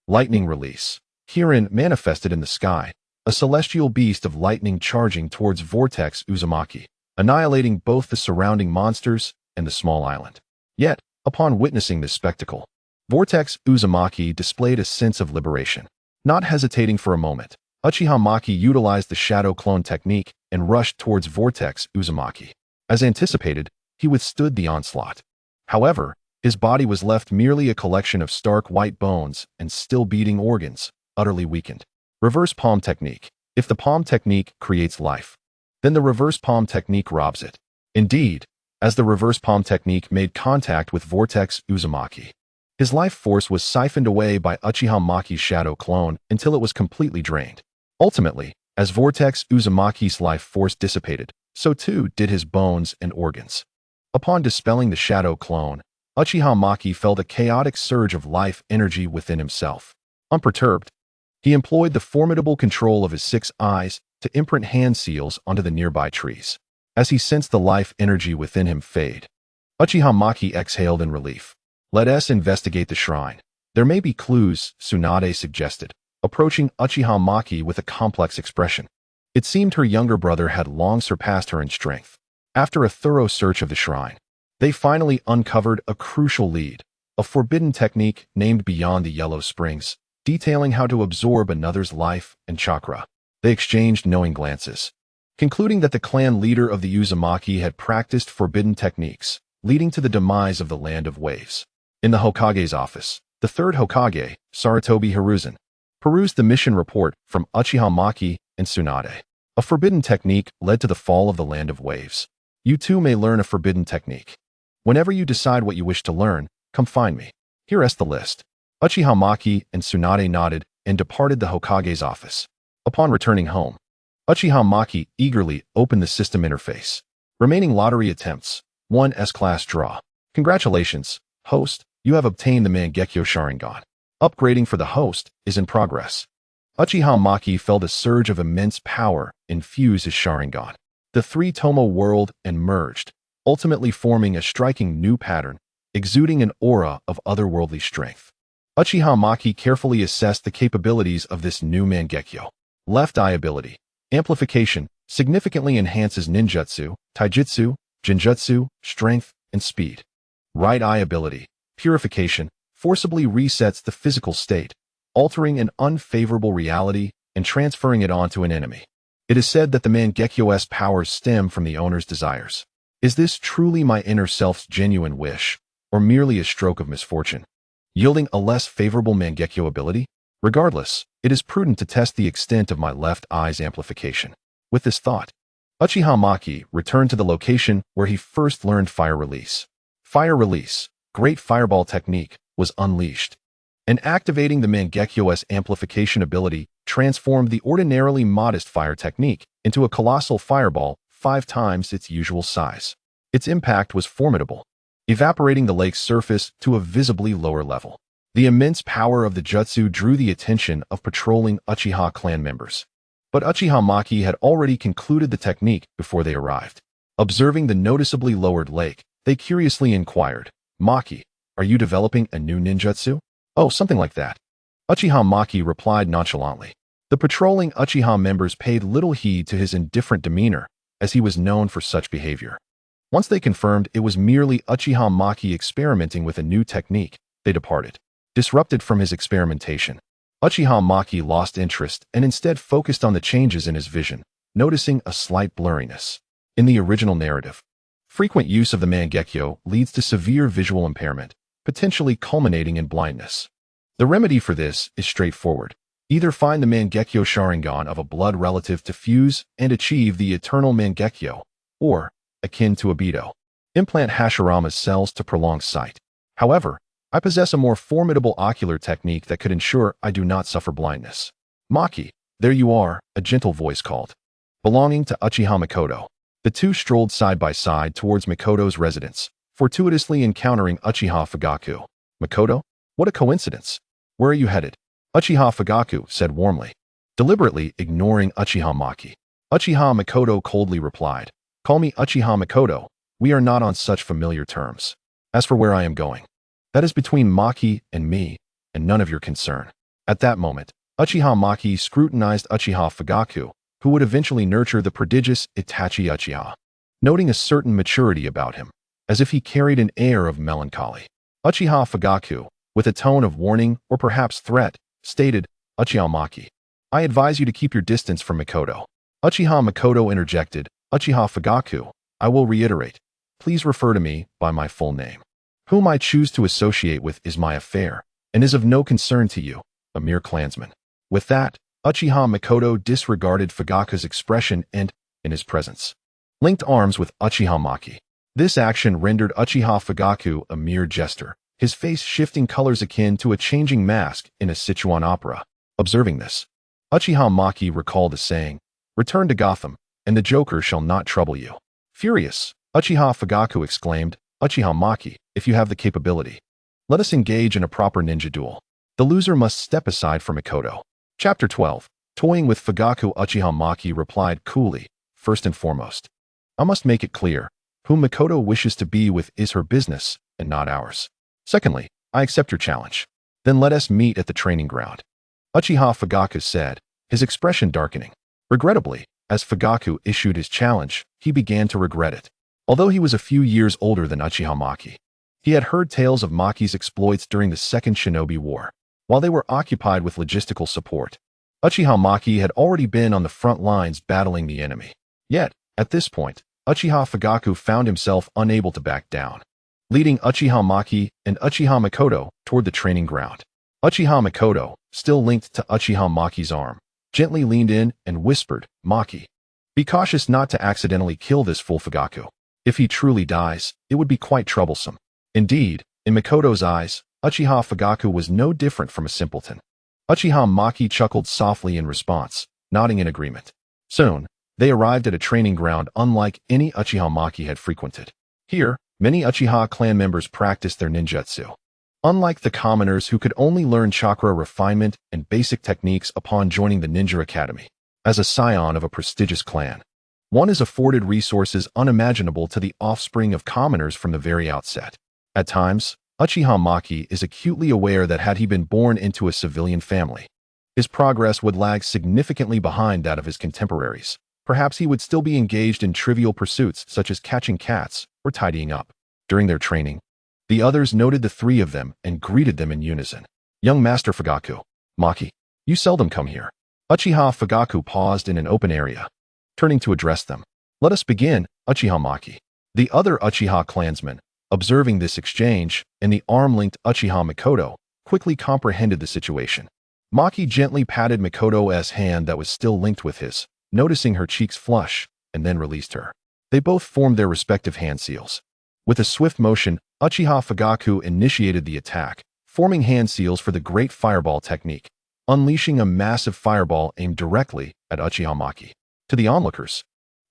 Lightning release. Herein manifested in the sky, a celestial beast of lightning charging towards Vortex Uzumaki, annihilating both the surrounding monsters and the small island. Yet, upon witnessing this spectacle, Vortex Uzumaki displayed a sense of liberation. Not hesitating for a moment, Uchiha Maki utilized the shadow clone technique and rushed towards Vortex Uzumaki. As anticipated, he withstood the onslaught. However, his body was left merely a collection of stark white bones and still beating organs, utterly weakened. Reverse palm technique. If the palm technique creates life, then the reverse palm technique robs it. Indeed, as the reverse palm technique made contact with Vortex Uzumaki, his life force was siphoned away by Uchiha Maki's shadow clone until it was completely drained. Ultimately, as Vortex Uzumaki's life force dissipated, so too did his bones and organs. Upon dispelling the shadow clone, Uchiha Maki felt a chaotic surge of life energy within himself. Unperturbed, he employed the formidable control of his 6 eyes to imprint hand seals onto the nearby trees. As he sensed the life energy within him fade, Uchiha Maki exhaled in relief. Let us investigate the shrine. There may be clues, Tsunade suggested, approaching Uchiha Maki with a complex expression. It seemed her younger brother had long surpassed her in strength. After a thorough search of the shrine, they finally uncovered a crucial lead, a forbidden technique named Beyond the Yellow Springs, detailing how to absorb another's life and chakra. They exchanged knowing glances, concluding that the clan leader of the Uzumaki had practiced forbidden techniques, leading to the demise of the Land of Waves. In the Hokage's office, the third Hokage, Sarutobi Hiruzen, perused the mission report from Uchiha Maki and Tsunade. A forbidden technique led to the fall of the Land of Waves. You too may learn a forbidden technique. Whenever you decide what you wish to learn, come find me. Here is the list. Uchiha Maki and Tsunade nodded and departed the Hokage's office. Upon returning home, Uchiha Maki eagerly opened the system interface. Remaining lottery attempts, 1 S-class draw. Congratulations, host, you have obtained the Mangekyo Sharingan. Upgrading for the host is in progress. Uchiha Maki felt a surge of immense power infuse his Sharingan. The 3 Tomo whirled and merged, ultimately forming a striking new pattern, exuding an aura of otherworldly strength. Uchiha Maki carefully assessed the capabilities of this new Mangekyo. Left eye ability. Amplification significantly enhances ninjutsu, taijutsu, genjutsu, strength, and speed. Right eye ability. Purification forcibly resets the physical state, altering an unfavorable reality and transferring it onto an enemy. It is said that the Mangekyo's powers stem from the owner's desires. Is this truly my inner self's genuine wish, or merely a stroke of misfortune, yielding a less favorable Mangekyo ability? Regardless, it is prudent to test the extent of my left eye's amplification. With this thought, Uchiha Maki returned to the location where he first learned fire release. Fire release, great fireball technique, was unleashed. and activating the Mangekyo's amplification ability transformed the ordinarily modest fire technique into a colossal fireball 5 times its usual size. Its impact was formidable, evaporating the lake's surface to a visibly lower level. The immense power of the jutsu drew the attention of patrolling Uchiha clan members. But Uchiha Maki had already concluded the technique before they arrived. Observing the noticeably lowered lake, they curiously inquired, "Maki, are you developing a new ninjutsu?" "Oh, something like that." Uchiha Maki replied nonchalantly. The patrolling Uchiha members paid little heed to his indifferent demeanor, as he was known for such behavior. Once they confirmed it was merely Uchiha Maki experimenting with a new technique, they departed. Disrupted from his experimentation, Uchiha Maki lost interest and instead focused on the changes in his vision, noticing a slight blurriness. In the original narrative, frequent use of the Mangekyo leads to severe visual impairment, potentially culminating in blindness. The remedy for this is straightforward. Either find the Mangekyo Sharingan of a blood relative to fuse and achieve the eternal Mangekyo, or, akin to Obito, implant Hashirama's cells to prolong sight. However, I possess a more formidable ocular technique that could ensure I do not suffer blindness. "Maki, there you are," a gentle voice called. Belonging to Uchiha Mikoto, the two strolled side by side towards Mikoto's residence, fortuitously encountering Uchiha Fugaku. "Mikoto? What a coincidence. Where are you headed?" Uchiha Fugaku said warmly, deliberately ignoring Uchiha Maki. Uchiha Mikoto coldly replied, "Call me Uchiha Mikoto. We are not on such familiar terms. As for where I am going, that is between Maki and me, and none of your concern." At that moment, Uchiha Maki scrutinized Uchiha Fugaku, who would eventually nurture the prodigious Itachi Uchiha, noting a certain maturity about him, as if he carried an air of melancholy. Uchiha Fugaku, with a tone of warning or perhaps threat, stated, "Uchiha Maki, I advise you to keep your distance from Mikoto." Uchiha Mikoto interjected, "Uchiha Fugaku, I will reiterate, please refer to me by my full name. Whom I choose to associate with is my affair, and is of no concern to you, a mere clansman." With that, Uchiha Mikoto disregarded Fugaku's expression and, in his presence, linked arms with Uchiha Maki. This action rendered Uchiha Fugaku a mere jester, his face shifting colors akin to a changing mask in a Sichuan opera. Observing this, Uchiha Maki recalled the saying, "Return to Gotham, and the Joker shall not trouble you." Furious, Uchiha Fugaku exclaimed, "Uchiha Maki, if you have the capability, let us engage in a proper ninja duel. The loser must step aside for Mikoto." Chapter 12. Toying with Fugaku. Uchiha Maki replied coolly, "First and foremost, I must make it clear, whom Mikoto wishes to be with is her business, and not ours. Secondly, I accept your challenge. Then let us meet at the training ground." Uchiha Fugaku said, his expression darkening. Regrettably, as Fugaku issued his challenge, he began to regret it. Although he was a few years older than Uchiha Maki, he had heard tales of Maki's exploits during the Second Shinobi War. While they were occupied with logistical support, Uchiha Maki had already been on the front lines battling the enemy. Yet, at this point, Uchiha Fugaku found himself unable to back down, leading Uchiha Maki and Uchiha Mikoto toward the training ground. Uchiha Mikoto, still linked to Uchiha Maki's arm, gently leaned in and whispered, "Maki, be cautious not to accidentally kill this fool Fugaku. If he truly dies, it would be quite troublesome." Indeed, in Mikoto's eyes, Uchiha Fugaku was no different from a simpleton. Uchiha Maki chuckled softly in response, nodding in agreement. Soon, they arrived at a training ground unlike any Uchiha Maki had frequented. Here, many Uchiha clan members practiced their ninjutsu. Unlike the commoners who could only learn chakra refinement and basic techniques upon joining the ninja academy, as a scion of a prestigious clan, one is afforded resources unimaginable to the offspring of commoners from the very outset. At times, Uchiha Maki is acutely aware that had he been born into a civilian family, his progress would lag significantly behind that of his contemporaries. Perhaps he would still be engaged in trivial pursuits such as catching cats or tidying up. During their training, the others noted the three of them and greeted them in unison. "Young Master Fugaku, Maki, you seldom come here." Uchiha Fugaku paused in an open area, turning to address them. "Let us begin, Uchiha Maki." The other Uchiha clansmen, observing this exchange, and the arm-linked Uchiha Mikoto, quickly comprehended the situation. Maki gently patted Mikoto's hand that was still linked with his, noticing her cheeks flush, and then released her. They both formed their respective hand seals. With a swift motion, Uchiha Fugaku initiated the attack, forming hand seals for the Great Fireball technique, unleashing a massive fireball aimed directly at Uchiha Maki. To the onlookers,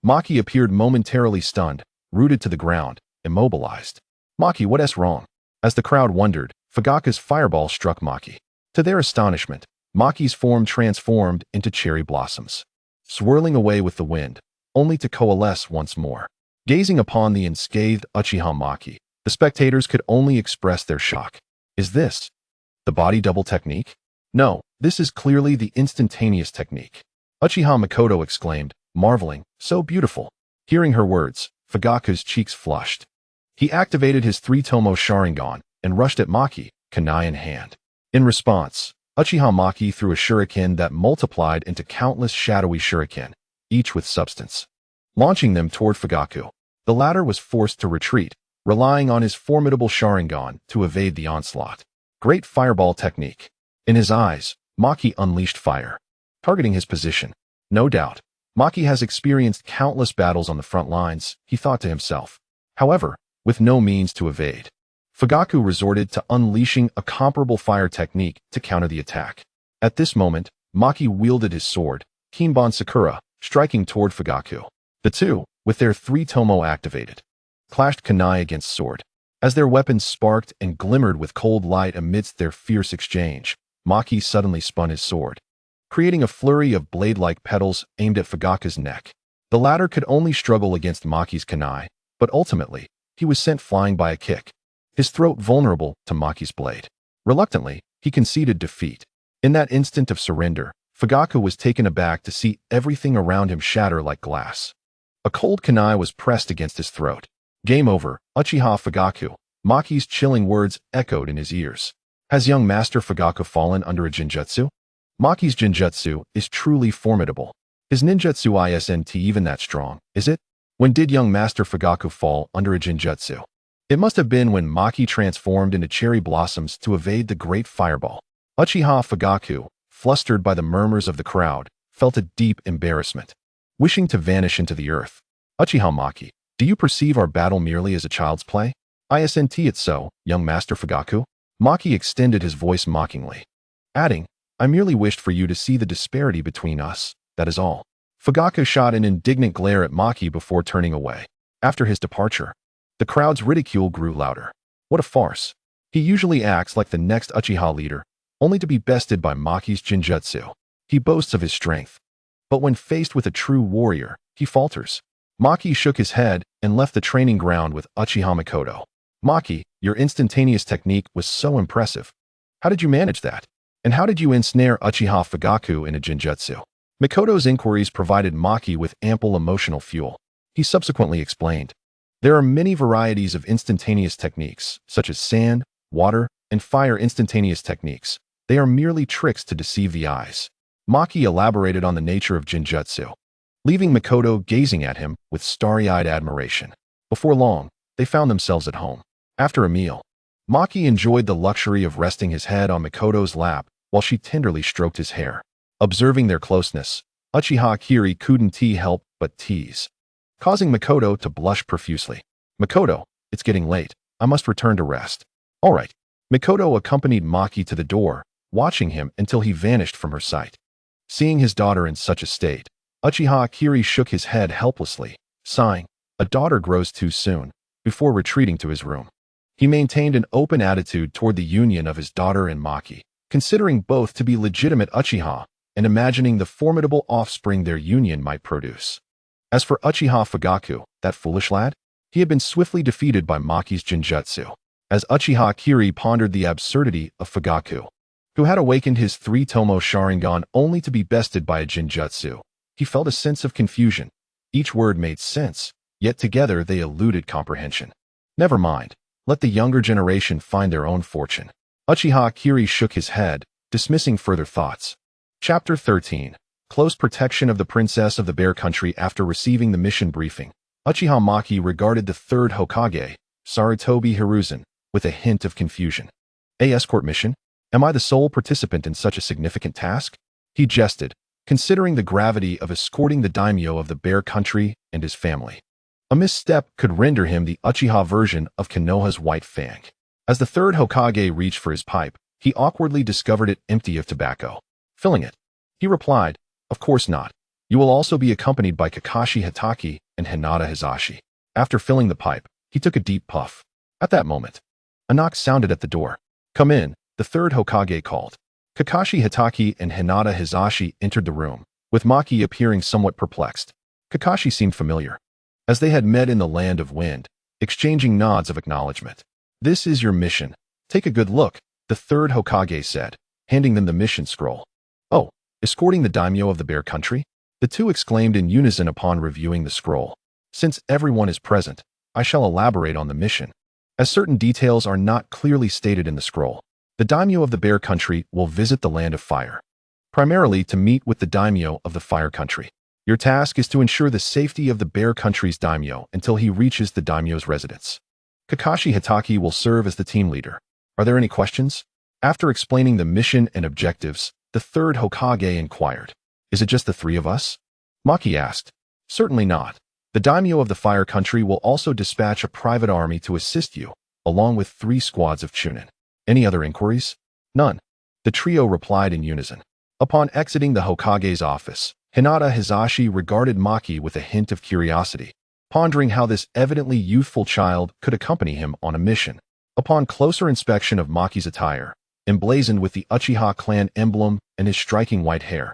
Maki appeared momentarily stunned, rooted to the ground, immobilized. "Maki, what's wrong?" As the crowd wondered, Fugaku's fireball struck Maki. To their astonishment, Maki's form transformed into cherry blossoms, swirling away with the wind, only to coalesce once more. Gazing upon the unscathed Uchiha Maki, the spectators could only express their shock. Is this the body double technique? No, this is clearly the instantaneous technique. Uchiha Makoto exclaimed, marveling, "So beautiful." Hearing her words, Fugaku's cheeks flushed. He activated his three-tomo Sharingan and rushed at Maki, kunai in hand. In response, Uchiha Maki threw a shuriken that multiplied into countless shadowy shuriken, each with substance. Launching them toward Fugaku, the latter was forced to retreat, relying on his formidable Sharingan to evade the onslaught. Great fireball technique. In his eyes, Maki unleashed fire, targeting his position. No doubt, Maki has experienced countless battles on the front lines, he thought to himself. However, with no means to evade, Fugaku resorted to unleashing a comparable fire technique to counter the attack. At this moment, Maki wielded his sword, Kinbon Sakura, striking toward Fugaku. The two, with their three-tomo activated, clashed kunai against sword. As their weapons sparked and glimmered with cold light amidst their fierce exchange, Maki suddenly spun his sword, creating a flurry of blade-like petals aimed at Fugaku's neck. The latter could only struggle against Maki's kunai, but ultimately, he was sent flying by a kick, his throat vulnerable to Maki's blade. Reluctantly, he conceded defeat. In that instant of surrender, Fugaku was taken aback to see everything around him shatter like glass. A cold kunai was pressed against his throat. "Game over, Uchiha Fugaku." Maki's chilling words echoed in his ears. Has young Master Fugaku fallen under a jinjutsu? Maki's jinjutsu is truly formidable. Is ninjutsu isn't even that strong, is it? When did young Master Fugaku fall under a jinjutsu? It must have been when Maki transformed into cherry blossoms to evade the great fireball. Uchiha Fugaku, flustered by the murmurs of the crowd, felt a deep embarrassment, wishing to vanish into the earth. "Uchiha Maki, do you perceive our battle merely as a child's play? Isn't it so, young Master Fugaku?" Maki extended his voice mockingly, adding, "I merely wished for you to see the disparity between us, that is all." Fugaku shot an indignant glare at Maki before turning away. After his departure, the crowd's ridicule grew louder. What a farce. He usually acts like the next Uchiha leader, only to be bested by Maki's jinjutsu. He boasts of his strength, but when faced with a true warrior, he falters. Maki shook his head and left the training ground with Uchiha Makoto. "Maki, your instantaneous technique was so impressive. How did you manage that? And how did you ensnare Uchiha Fugaku in a jinjutsu?" Makoto's inquiries provided Maki with ample emotional fuel. He subsequently explained, "There are many varieties of instantaneous techniques, such as sand, water, and fire instantaneous techniques. They are merely tricks to deceive the eyes." Maki elaborated on the nature of jinjutsu, leaving Makoto gazing at him with starry-eyed admiration. Before long, they found themselves at home. After a meal, Maki enjoyed the luxury of resting his head on Makoto's lap while she tenderly stroked his hair. Observing their closeness, Uchiha Kiri couldn't help but tease, causing Makoto to blush profusely. "Makoto, it's getting late. I must return to rest." "All right." Makoto accompanied Maki to the door, watching him until he vanished from her sight. Seeing his daughter in such a state, Uchiha Kiri shook his head helplessly, sighing, "A daughter grows too soon," before retreating to his room. He maintained an open attitude toward the union of his daughter and Maki, considering both to be legitimate Uchiha and imagining the formidable offspring their union might produce. As for Uchiha Fugaku, that foolish lad, he had been swiftly defeated by Maki's jinjutsu. As Uchiha Kiri pondered the absurdity of Fugaku, who had awakened his three-tomo Sharingan only to be bested by a jinjutsu, he felt a sense of confusion. Each word made sense, yet together they eluded comprehension. Never mind, let the younger generation find their own fortune. Uchiha Kiri shook his head, dismissing further thoughts. Chapter 13. Close protection of the Princess of the Bear Country. After receiving the mission briefing, Uchiha Maki regarded the third Hokage, Sarutobi Hiruzen, with a hint of confusion. "A escort mission? Am I the sole participant in such a significant task?" He jested, considering the gravity of escorting the daimyo of the Bear Country and his family. A misstep could render him the Uchiha version of Konoha's White Fang. As the third Hokage reached for his pipe, he awkwardly discovered it empty of tobacco. Filling it, he replied, "Of course not. You will also be accompanied by Kakashi Hatake and Hinata Hisashi." After filling the pipe, he took a deep puff. At that moment, a knock sounded at the door. "Come in," the third Hokage called. Kakashi Hatake and Hinata Hisashi entered the room, with Maki appearing somewhat perplexed. Kakashi seemed familiar, as they had met in the Land of Wind, exchanging nods of acknowledgement. "This is your mission. Take a good look," the third Hokage said, handing them the mission scroll. "Oh, escorting the daimyo of the Bear Country?" the two exclaimed in unison upon reviewing the scroll. "Since everyone is present, I shall elaborate on the mission. As certain details are not clearly stated in the scroll, the daimyo of the Bear Country will visit the Land of Fire, primarily to meet with the daimyo of the Fire Country. Your task is to ensure the safety of the Bear Country's daimyo until he reaches the daimyo's residence. Kakashi Hatake will serve as the team leader. Are there any questions?" After explaining the mission and objectives, the third Hokage inquired, "Is it just the three of us?" Maki asked, "Certainly not. The daimyo of the Fire Country will also dispatch a private army to assist you, along with 3 squads of Chunin. Any other inquiries?" "None," the trio replied in unison. Upon exiting the Hokage's office, Hinata Hisashi regarded Maki with a hint of curiosity, pondering how this evidently youthful child could accompany him on a mission. Upon closer inspection of Maki's attire, emblazoned with the Uchiha clan emblem and his striking white hair,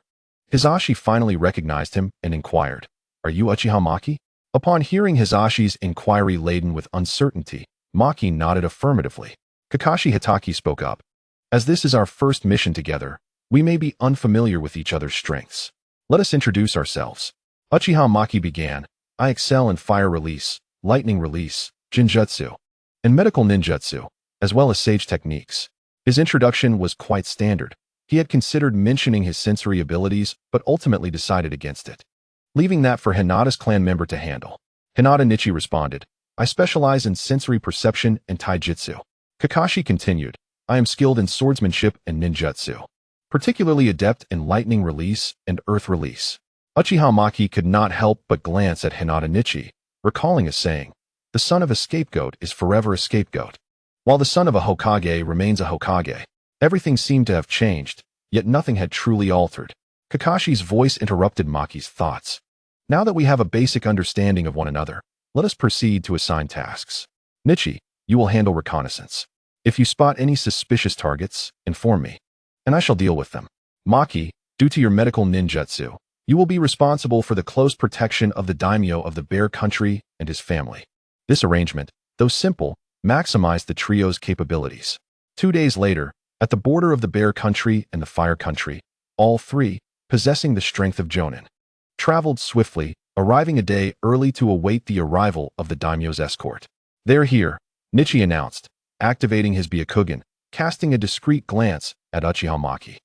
Hisashi finally recognized him and inquired, "Are you Uchiha Maki?" Upon hearing Hisashi's inquiry laden with uncertainty, Maki nodded affirmatively. Kakashi Hatake spoke up, "As this is our first mission together, we may be unfamiliar with each other's strengths. Let us introduce ourselves." Uchiha Maki began, "I excel in fire release, lightning release, jinjutsu, and medical ninjutsu, as well as sage techniques." His introduction was quite standard. He had considered mentioning his sensory abilities, but ultimately decided against it, leaving that for Hinata's clan member to handle. Hinata Nichi responded, "I specialize in sensory perception and taijutsu." Kakashi continued, "I am skilled in swordsmanship and ninjutsu, particularly adept in lightning release and earth release." Uchiha Maki could not help but glance at Hinata Nichi, recalling a saying, "The son of a scapegoat is forever a scapegoat." While the son of a Hokage remains a Hokage, everything seemed to have changed, yet nothing had truly altered. Kakashi's voice interrupted Maki's thoughts. "Now that we have a basic understanding of one another, let us proceed to assign tasks. Nichi, you will handle reconnaissance. If you spot any suspicious targets, inform me, and I shall deal with them. Maki, due to your medical ninjutsu, you will be responsible for the close protection of the daimyo of the Bear Country and his family." This arrangement, though simple, maximized the trio's capabilities. 2 days later, at the border of the Bear Country and the Fire Country, all three, possessing the strength of Jonin, traveled swiftly, arriving a day early to await the arrival of the daimyo's escort. "They're here," Nichi announced, activating his Byakugan, casting a discreet glance at Uchiha Maki.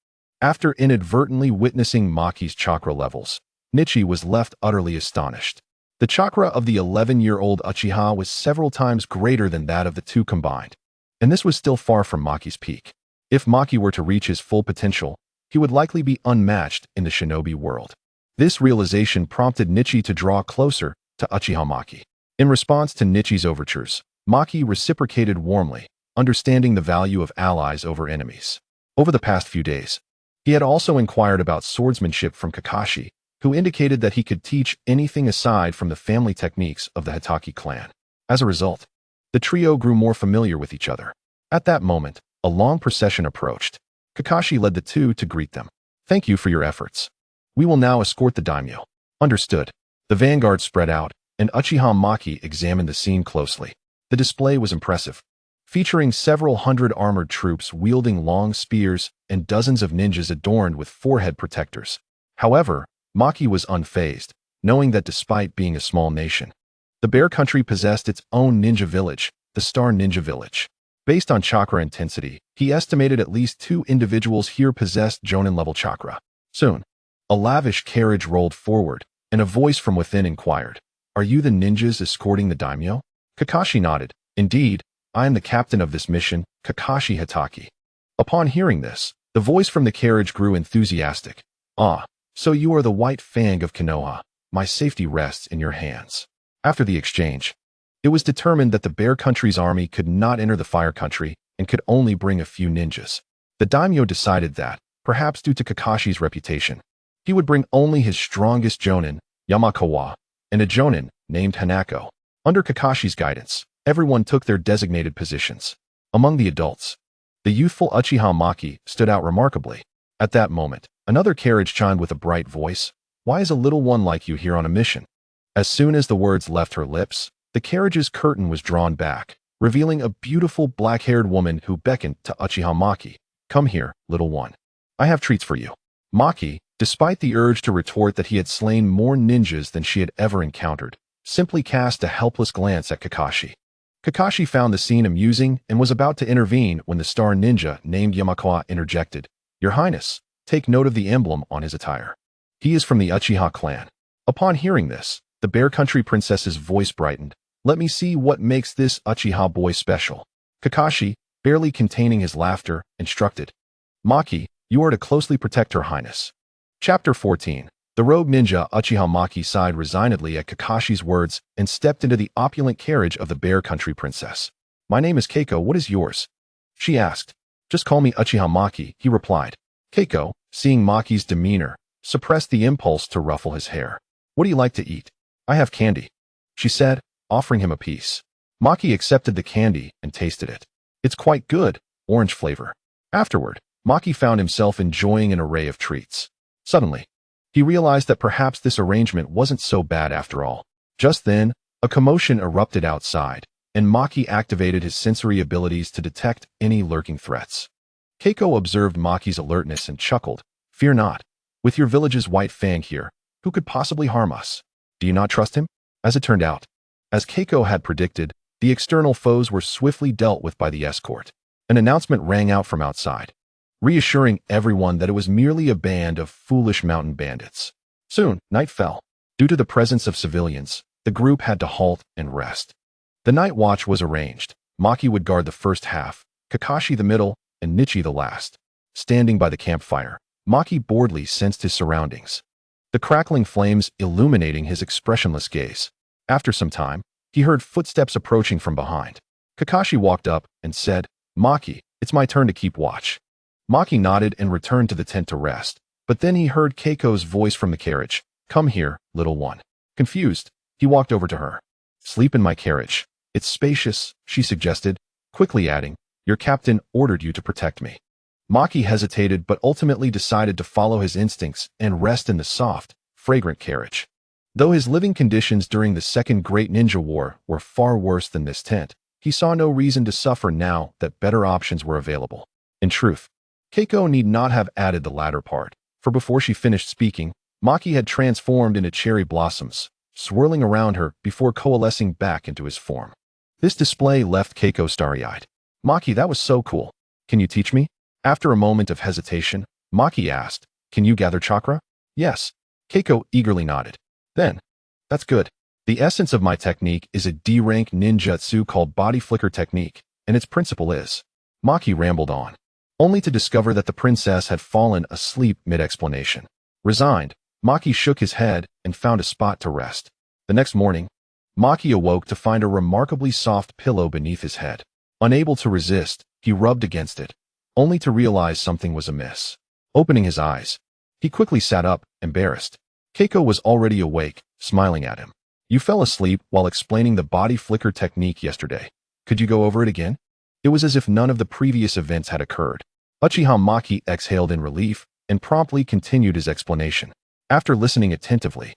After inadvertently witnessing Maki's chakra levels, Nichi was left utterly astonished. The chakra of the 11-year-old Uchiha was several times greater than that of the two combined, and this was still far from Maki's peak. If Maki were to reach his full potential, he would likely be unmatched in the shinobi world. This realization prompted Nichi to draw closer to Uchiha Maki. In response to Nichi's overtures, Maki reciprocated warmly, understanding the value of allies over enemies. Over the past few days, he had also inquired about swordsmanship from Kakashi, who indicated that he could teach anything aside from the family techniques of the Hatake clan. As a result, the trio grew more familiar with each other. At that moment, a long procession approached. Kakashi led the two to greet them. "Thank you for your efforts. We will now escort the daimyo." "Understood." The vanguard spread out, and Uchiha Maki examined the scene closely. The display was impressive, featuring several hundred armored troops wielding long spears and dozens of ninjas adorned with forehead protectors. However, Maki was unfazed, knowing that despite being a small nation, the Bear Country possessed its own ninja village, the Star Ninja Village. Based on chakra intensity, he estimated at least 2 individuals here possessed Jonin-level chakra. Soon, a lavish carriage rolled forward, and a voice from within inquired, "Are you the ninjas escorting the daimyo?" Kakashi nodded. "Indeed, I am the captain of this mission, Kakashi Hatake." Upon hearing this, the voice from the carriage grew enthusiastic. "Ah, so you are the White Fang of Konoha. My safety rests in your hands." After the exchange, it was determined that the Bear Country's army could not enter the Fire Country and could only bring a few ninjas. The daimyo decided that, perhaps due to Kakashi's reputation, he would bring only his strongest Jonin, Yamakawa, and a Jonin named Hanako. Under Kakashi's guidance, everyone took their designated positions. Among the adults, the youthful Uchiha Maki stood out remarkably. At that moment, another carriage chimed with a bright voice. "Why is a little one like you here on a mission?" As soon as the words left her lips, the carriage's curtain was drawn back, revealing a beautiful black-haired woman who beckoned to Uchiha Maki. "Come here, little one. I have treats for you." Maki, despite the urge to retort that he had slain more ninjas than she had ever encountered, simply cast a helpless glance at Kakashi. Kakashi found the scene amusing and was about to intervene when the star ninja named Yamakawa interjected. "Your Highness, take note of the emblem on his attire. He is from the Uchiha clan." Upon hearing this, the Bear Country Princess's voice brightened. "Let me see what makes this Uchiha boy special." Kakashi, barely containing his laughter, instructed. "Maki, you are to closely protect Her Highness." Chapter 14. The rogue ninja Uchiha Maki sighed resignedly at Kakashi's words and stepped into the opulent carriage of the Bear Country Princess. "My name is Keiko, what is yours?" she asked. "Just call me Uchiha Maki," he replied. Keiko, seeing Maki's demeanor, suppressed the impulse to ruffle his hair. "What do you like to eat?" "I have candy," she said, offering him a piece. Maki accepted the candy and tasted it. "It's quite good, orange flavor." Afterward, Maki found himself enjoying an array of treats. Suddenly, he realized that perhaps this arrangement wasn't so bad after all. Just then, a commotion erupted outside, and Maki activated his sensory abilities to detect any lurking threats. Keiko observed Maki's alertness and chuckled. "Fear not. With your village's white fang here, who could possibly harm us? Do you not trust him?" As it turned out, as Keiko had predicted, the external foes were swiftly dealt with by the escort. An announcement rang out from outside, reassuring everyone that it was merely a band of foolish mountain bandits. Soon, night fell. Due to the presence of civilians, the group had to halt and rest. The night watch was arranged. Maki would guard the first half, Kakashi the middle, and Nichi the last. Standing by the campfire, Maki boredly sensed his surroundings, the crackling flames illuminating his expressionless gaze. After some time, he heard footsteps approaching from behind. Kakashi walked up and said, "Maki, it's my turn to keep watch." Maki nodded and returned to the tent to rest, but then he heard Keiko's voice from the carriage. "Come here, little one." Confused, he walked over to her. "Sleep in my carriage. It's spacious," she suggested, quickly adding, "Your captain ordered you to protect me." Maki hesitated but ultimately decided to follow his instincts and rest in the soft, fragrant carriage. Though his living conditions during the Second Great Ninja War were far worse than this tent, he saw no reason to suffer now that better options were available. In truth, Keiko need not have added the latter part, for before she finished speaking, Maki had transformed into cherry blossoms, swirling around her before coalescing back into his form. This display left Keiko starry-eyed. "Maki, that was so cool. Can you teach me?" After a moment of hesitation, Maki asked, "Can you gather chakra?" "Yes." Keiko eagerly nodded. "Then, that's good. The essence of my technique is a D-rank ninjutsu called Body Flicker Technique, and its principle is..." Maki rambled on, only to discover that the princess had fallen asleep mid-explanation. Resigned, Maki shook his head and found a spot to rest. The next morning, Maki awoke to find a remarkably soft pillow beneath his head. Unable to resist, he rubbed against it, only to realize something was amiss. Opening his eyes, he quickly sat up, embarrassed. Keiko was already awake, smiling at him. "You fell asleep while explaining the body flicker technique yesterday. Could you go over it again?" It was as if none of the previous events had occurred. Uchiha Maki exhaled in relief and promptly continued his explanation. After listening attentively,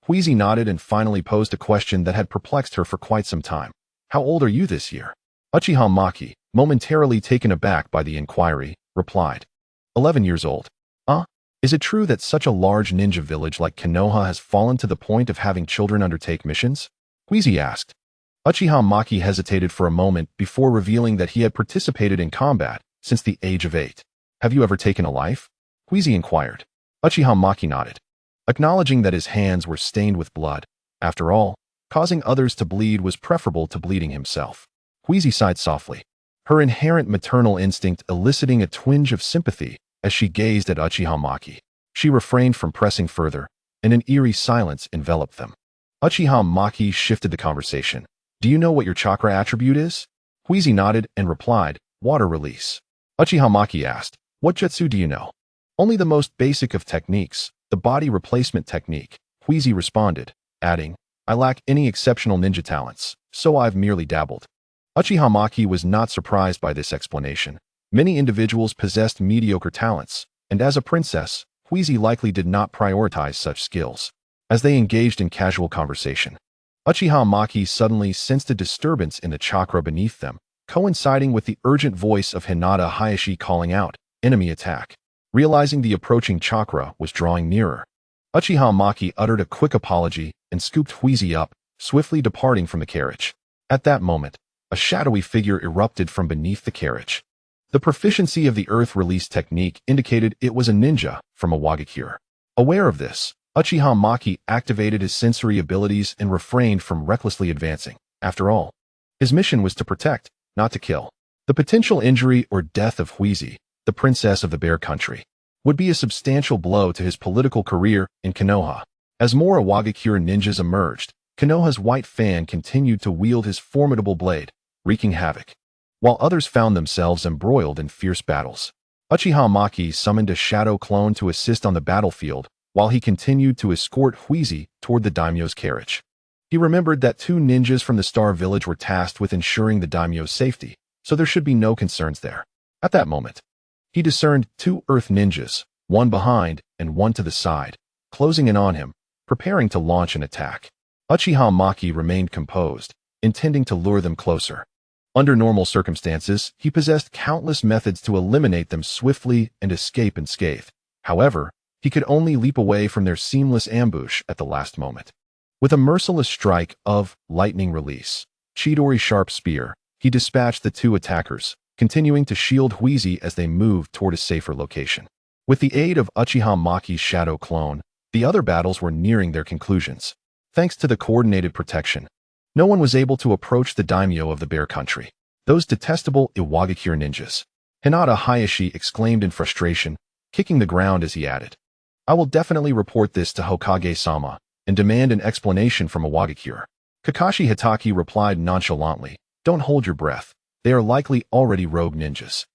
Huizi nodded and finally posed a question that had perplexed her for quite some time. "How old are you this year?" Uchiha Maki, momentarily taken aback by the inquiry, replied, 11 years old. Is it true that such a large ninja village like Konoha has fallen to the point of having children undertake missions?" Huizi asked. Uchiha Maki hesitated for a moment before revealing that he had participated in combat since the age of 8. "Have you ever taken a life?" Huizi inquired. Uchiha Maki nodded, acknowledging that his hands were stained with blood. After all, causing others to bleed was preferable to bleeding himself. Huizi sighed softly, her inherent maternal instinct eliciting a twinge of sympathy as she gazed at Uchiha Maki. She refrained from pressing further, and an eerie silence enveloped them. Uchiha Maki shifted the conversation. "Do you know what your chakra attribute is?" Huizi nodded and replied, water release. Uchiha Maki asked, "What jutsu do you know?" "Only the most basic of techniques, the body replacement technique," Huizi responded, adding, "I lack any exceptional ninja talents, so I've merely dabbled." Uchiha Maki was not surprised by this explanation. Many individuals possessed mediocre talents, and as a princess, Huizi likely did not prioritize such skills. As they engaged in casual conversation, Uchiha Maki suddenly sensed a disturbance in the chakra beneath them, coinciding with the urgent voice of Hinata Hayashi calling out, "Enemy attack." Realizing the approaching chakra was drawing nearer, Uchiha Maki uttered a quick apology and scooped Huizi up, swiftly departing from the carriage. At that moment, a shadowy figure erupted from beneath the carriage. The proficiency of the earth release technique indicated it was a ninja from a Wagakure. Aware of this, Uchiha Maki activated his sensory abilities and refrained from recklessly advancing. After all, his mission was to protect, not to kill. The potential injury or death of Huizi, the princess of the Bear Country, would be a substantial blow to his political career in Konoha. As more Wagakure ninjas emerged, Konoha's white fan continued to wield his formidable blade, wreaking havoc, while others found themselves embroiled in fierce battles. Uchiha Maki summoned a shadow clone to assist on the battlefield, while he continued to escort Huizi toward the daimyo's carriage. He remembered that 2 ninjas from the Star Village were tasked with ensuring the daimyo's safety, so there should be no concerns there. At that moment, he discerned 2 earth ninjas, one behind and one to the side, closing in on him, preparing to launch an attack. Uchiha Maki remained composed, intending to lure them closer. Under normal circumstances, he possessed countless methods to eliminate them swiftly and escape unscathed. However, he could only leap away from their seamless ambush at the last moment. With a merciless strike of lightning release, Chidori sharp spear, he dispatched the 2 attackers, continuing to shield Huizi as they moved toward a safer location. With the aid of Uchiha Maki's shadow clone, the other battles were nearing their conclusions. Thanks to the coordinated protection, no one was able to approach the daimyo of the Bear Country, those detestable Iwagakure ninjas. Hinata Hayashi exclaimed in frustration, kicking the ground as he added, "I will definitely report this to Hokage-sama and demand an explanation from Iwagakure." Kakashi Hitaki replied nonchalantly, "Don't hold your breath. They are likely already rogue ninjas."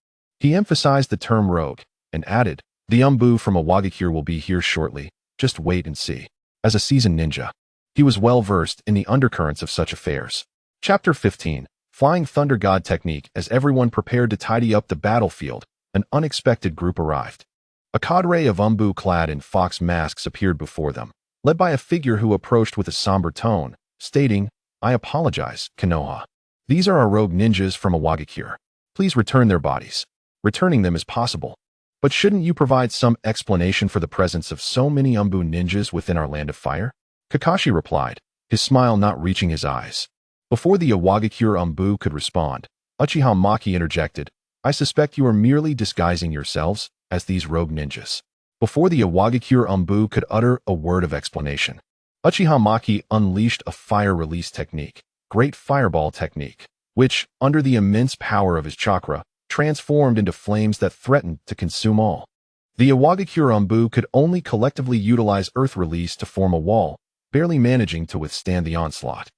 He emphasized the term rogue and added, "The Umbu from Iwagakure will be here shortly. Just wait and see." As a seasoned ninja, he was well versed in the undercurrents of such affairs. Chapter 15, Flying Thunder God Technique. As everyone prepared to tidy up the battlefield, an unexpected group arrived. A cadre of Umbu clad in fox masks appeared before them, led by a figure who approached with a somber tone, stating, "I apologize, Konoha. These are our rogue ninjas from Iwagakure. Please return their bodies. Returning them is possible. But shouldn't you provide some explanation for the presence of so many Umbu ninjas within our land of fire?" Kakashi replied, his smile not reaching his eyes. Before the Iwagakure Umbu could respond, Uchiha Maki interjected, "I suspect you are merely disguising yourselves as these rogue ninjas." Before the Iwagakure Umbu could utter a word of explanation, Uchiha Maki unleashed a fire release technique, Great Fireball Technique, which, under the immense power of his chakra, transformed into flames that threatened to consume all. The Iwagakure Umbu could only collectively utilize earth release to form a wall, barely managing to withstand the onslaught.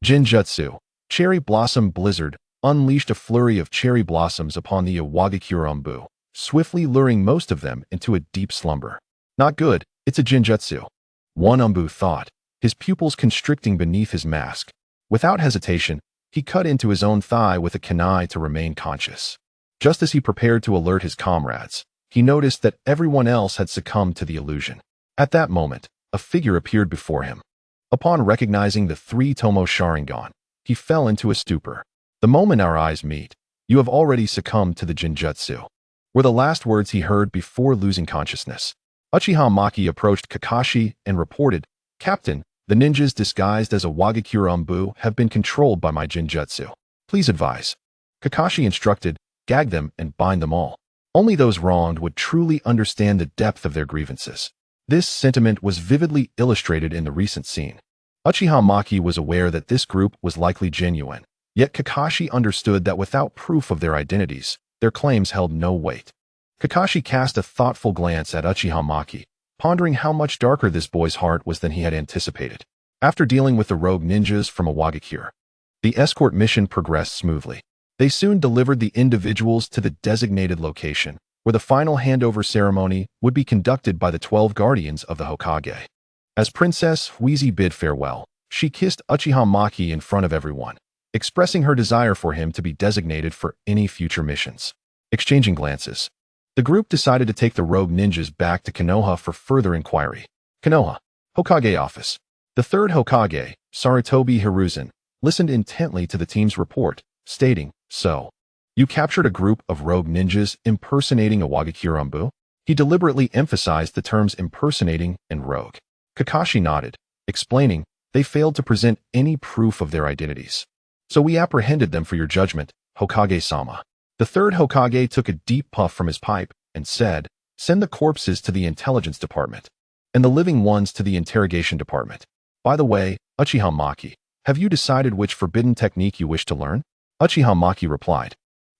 Jinjutsu, Cherry Blossom Blizzard, unleashed a flurry of cherry blossoms upon the Iwagakure Umbu, swiftly luring most of them into a deep slumber. "Not good, it's a Jinjutsu," one Umbu thought, his pupils constricting beneath his mask. Without hesitation, he cut into his own thigh with a kunai to remain conscious. Just as he prepared to alert his comrades, he noticed that everyone else had succumbed to the illusion. At that moment, a figure appeared before him. Upon recognizing the 3-tomo Sharingan, he fell into a stupor. "The moment our eyes meet, you have already succumbed to the Jinjutsu," were the last words he heard before losing consciousness. Uchiha Maki approached Kakashi and reported, "Captain, the ninjas disguised as a Wagakure Umbu have been controlled by my Jinjutsu. Please advise." Kakashi instructed, "Gag them and bind them all. Only those wronged would truly understand the depth of their grievances." This sentiment was vividly illustrated in the recent scene. Uchiha Maki was aware that this group was likely genuine, yet Kakashi understood that without proof of their identities, their claims held no weight. Kakashi cast a thoughtful glance at Uchiha Maki, pondering how much darker this boy's heart was than he had anticipated. After dealing with the rogue ninjas from Iwagakure, the escort mission progressed smoothly. They soon delivered the individuals to the designated location, where the final handover ceremony would be conducted by the 12 guardians of the Hokage. As Princess Wheezy bid farewell, she kissed Uchiha Maki in front of everyone, expressing her desire for him to be designated for any future missions. Exchanging glances, the group decided to take the rogue ninjas back to Konoha for further inquiry. Konoha, Hokage office. The third Hokage, Sarutobi Hiruzen, listened intently to the team's report, stating, "So, you captured a group of rogue ninjas impersonating a Wagakure?" He deliberately emphasized the terms impersonating and rogue. Kakashi nodded, explaining, "They failed to present any proof of their identities. So we apprehended them for your judgment, Hokage-sama." The third Hokage took a deep puff from his pipe and said, "Send the corpses to the intelligence department, and the living ones to the interrogation department. By the way, Uchiha Maki, have you decided which forbidden technique you wish to learn?" Uchiha Maki replied,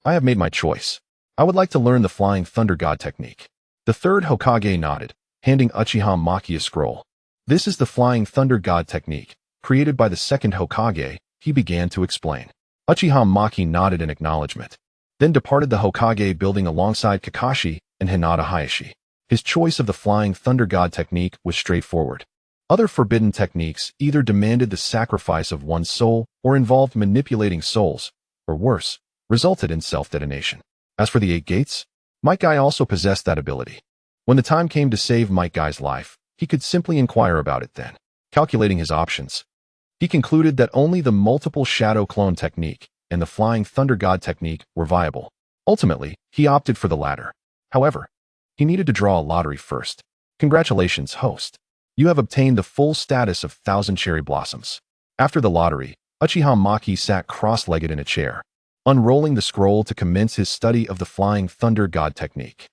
"I have made my choice. I would like to learn the Flying Thunder God technique." The third Hokage nodded, handing Uchiha Maki a scroll. "This is the Flying Thunder God technique, created by the second Hokage," he began to explain. Uchiha Maki nodded in acknowledgement, then departed the Hokage building alongside Kakashi and Hinata Hayashi. His choice of the Flying Thunder God technique was straightforward. Other forbidden techniques either demanded the sacrifice of one's soul or involved manipulating souls, or worse, resulted in self-detonation. As for the 8 gates, Might Guy also possessed that ability. When the time came to save Might Guy's life, he could simply inquire about it then. Calculating his options, he concluded that only the multiple shadow clone technique and the Flying Thunder God technique were viable. Ultimately, he opted for the latter. However, he needed to draw a lottery first. Congratulations, host. You have obtained the full status of 1,000 cherry blossoms. After the lottery, Uchiha Maki sat cross-legged in a chair, unrolling the scroll to commence his study of the Flying Thunder God technique.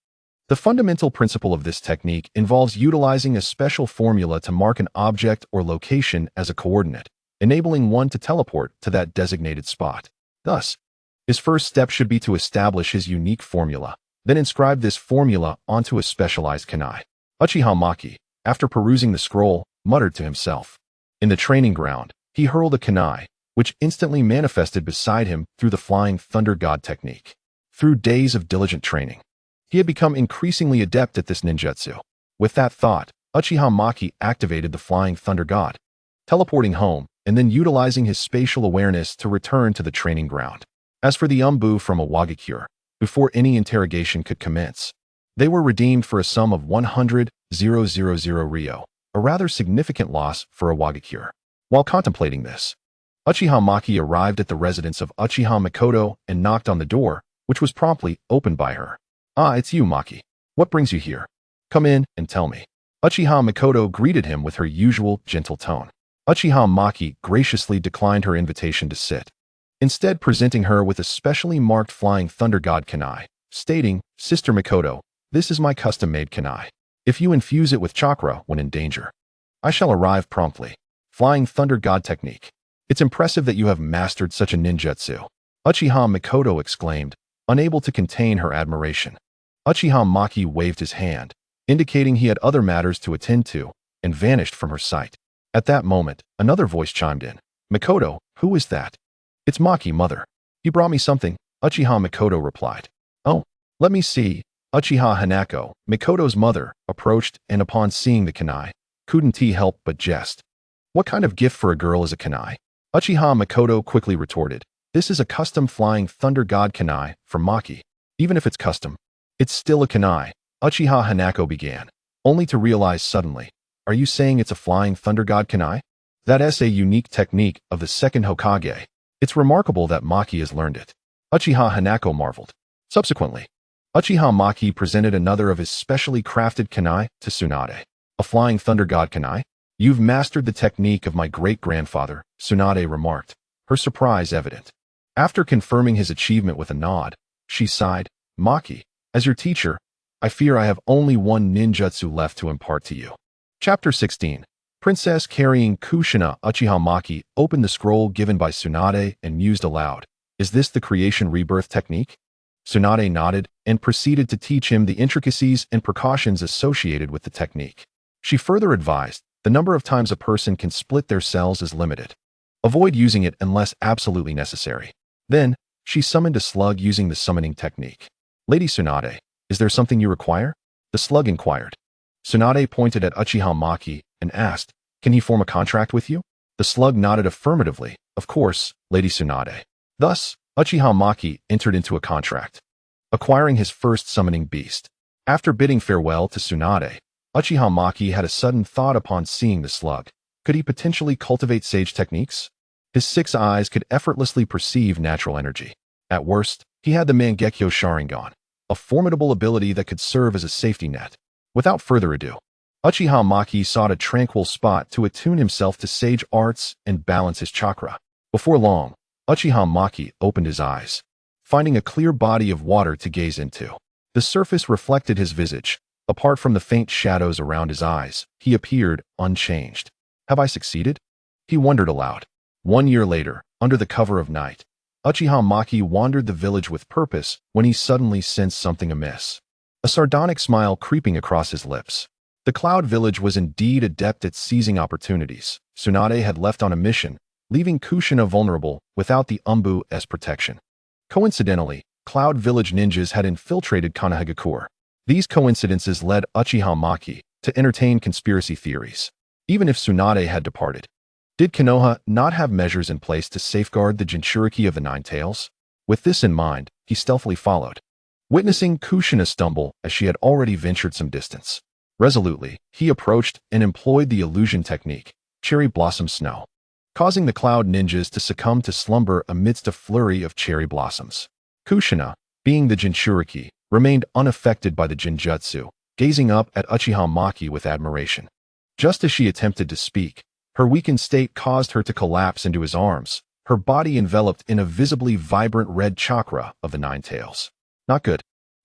The fundamental principle of this technique involves utilizing a special formula to mark an object or location as a coordinate, enabling one to teleport to that designated spot. Thus, his first step should be to establish his unique formula, then inscribe this formula onto a specialized kunai. Uchiha Maki, after perusing the scroll, muttered to himself. In the training ground, he hurled a kunai, which instantly manifested beside him through the Flying Thunder God technique. Through days of diligent training, he had become increasingly adept at this ninjutsu. With that thought, Uchiha Maki activated the Flying Thunder God, teleporting home and then utilizing his spatial awareness to return to the training ground. As for the Umbu from a Wagakure, before any interrogation could commence, they were redeemed for a sum of 100,000 Ryo, a rather significant loss for a Wagakure. While contemplating this, Uchiha Maki arrived at the residence of Uchiha Mikoto and knocked on the door, which was promptly opened by her. "Ah, it's you, Maki. What brings you here? Come in and tell me." Uchiha Mikoto greeted him with her usual gentle tone. Uchiha Maki graciously declined her invitation to sit, instead presenting her with a specially marked Flying Thunder God kunai, stating, "Sister Mikoto, this is my custom-made kunai. If you infuse it with chakra when in danger, I shall arrive promptly." Flying Thunder God technique. "It's impressive that you have mastered such a ninjutsu," Uchiha Mikoto exclaimed, unable to contain her admiration. Uchiha Maki waved his hand, indicating he had other matters to attend to, and vanished from her sight. At that moment, another voice chimed in. "Mikoto, who is that?" "It's Maki, mother. He brought me something," Uchiha Mikoto replied. "Oh, let me see." Uchiha Hanako, Mikoto's mother, approached and upon seeing the kunai, couldn't he help but jest. "What kind of gift for a girl is a kunai?" Uchiha Mikoto quickly retorted. "This is a custom Flying Thunder God kunai for Maki. Even if it's custom, it's still a kunai," Uchiha Hanako began, only to realize suddenly. "Are you saying it's a Flying Thunder God kunai? That's a unique technique of the second Hokage. It's remarkable that Maki has learned it." Uchiha Hanako marveled. Subsequently, Uchiha Maki presented another of his specially crafted kunai to Tsunade. "A Flying Thunder God kunai? You've mastered the technique of my great-grandfather," Tsunade remarked, her surprise evident. After confirming his achievement with a nod, she sighed, "Maki, as your teacher, I fear I have only one ninjutsu left to impart to you." Chapter 16. Princess carrying Kushina. Uchiha Maki opened the scroll given by Tsunade and mused aloud. "Is this the creation rebirth technique?" Tsunade nodded and proceeded to teach him the intricacies and precautions associated with the technique. She further advised, the number of times a person can split their cells is limited. Avoid using it unless absolutely necessary. Then, She summoned a slug using the summoning technique. Lady Tsunade, is there something you require? The slug inquired. Tsunade pointed at Uchiha Maki and asked, can he form a contract with you? The slug nodded affirmatively. Of course, Lady Tsunade. Thus, Uchiha Maki entered into a contract, acquiring his first summoning beast. After bidding farewell to Tsunade, Uchiha Maki had a sudden thought upon seeing the slug. Could he potentially cultivate sage techniques? His 6 eyes could effortlessly perceive natural energy. At worst, he had the Mangekyo Sharingan, a formidable ability that could serve as a safety net. Without further ado, Uchiha Maki sought a tranquil spot to attune himself to sage arts and balance his chakra. Before long, Uchiha Maki opened his eyes, finding a clear body of water to gaze into. The surface reflected his visage. Apart from the faint shadows around his eyes, he appeared unchanged. Have I succeeded? He wondered aloud. 1 year later, under the cover of night, Uchiha Maki wandered the village with purpose when he suddenly sensed something amiss. A sardonic smile creeping across his lips. The Cloud Village was indeed adept at seizing opportunities. Tsunade had left on a mission, leaving Kushina vulnerable without the Umbu's protection. Coincidentally, Cloud Village ninjas had infiltrated Konoha. These coincidences led Uchiha Maki to entertain conspiracy theories. Even if Tsunade had departed, did Konoha not have measures in place to safeguard the Jinchuriki of the Nine Tails? With this in mind, he stealthily followed, witnessing Kushina stumble as she had already ventured some distance. Resolutely, he approached and employed the illusion technique, Cherry Blossom Snow, causing the Cloud Ninjas to succumb to slumber amidst a flurry of cherry blossoms. Kushina, being the Jinchuriki, remained unaffected by the Jinjutsu, gazing up at Uchiha Maki with admiration. Just as she attempted to speak, her weakened state caused her to collapse into his arms, her body enveloped in a visibly vibrant red chakra of the Nine Tails. Not good.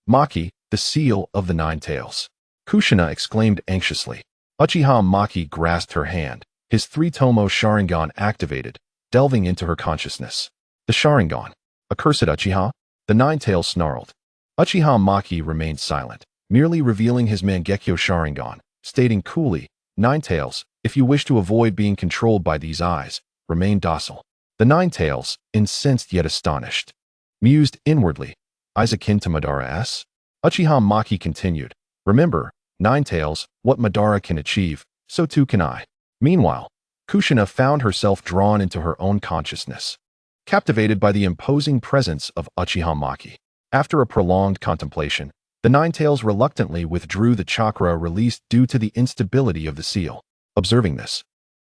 Maki, the seal of the Nine Tails. Kushina exclaimed anxiously. Uchiha Maki grasped her hand, his 3-tomo Sharingan activated, delving into her consciousness. The Sharingan. Accursed Uchiha? The Nine Tails snarled. Uchiha Maki remained silent, merely revealing his Mangekyo Sharingan, stating coolly, Nine Tails, if you wish to avoid being controlled by these eyes, remain docile. The Nine Tails, incensed yet astonished, mused inwardly, eyes akin to Madara's? Uchiha Maki continued, remember, Nine Tails, what Madara can achieve, so too can I. Meanwhile, Kushina found herself drawn into her own consciousness, captivated by the imposing presence of Uchiha Maki. After a prolonged contemplation, the Nine Tails reluctantly withdrew the chakra released due to the instability of the seal. Observing this,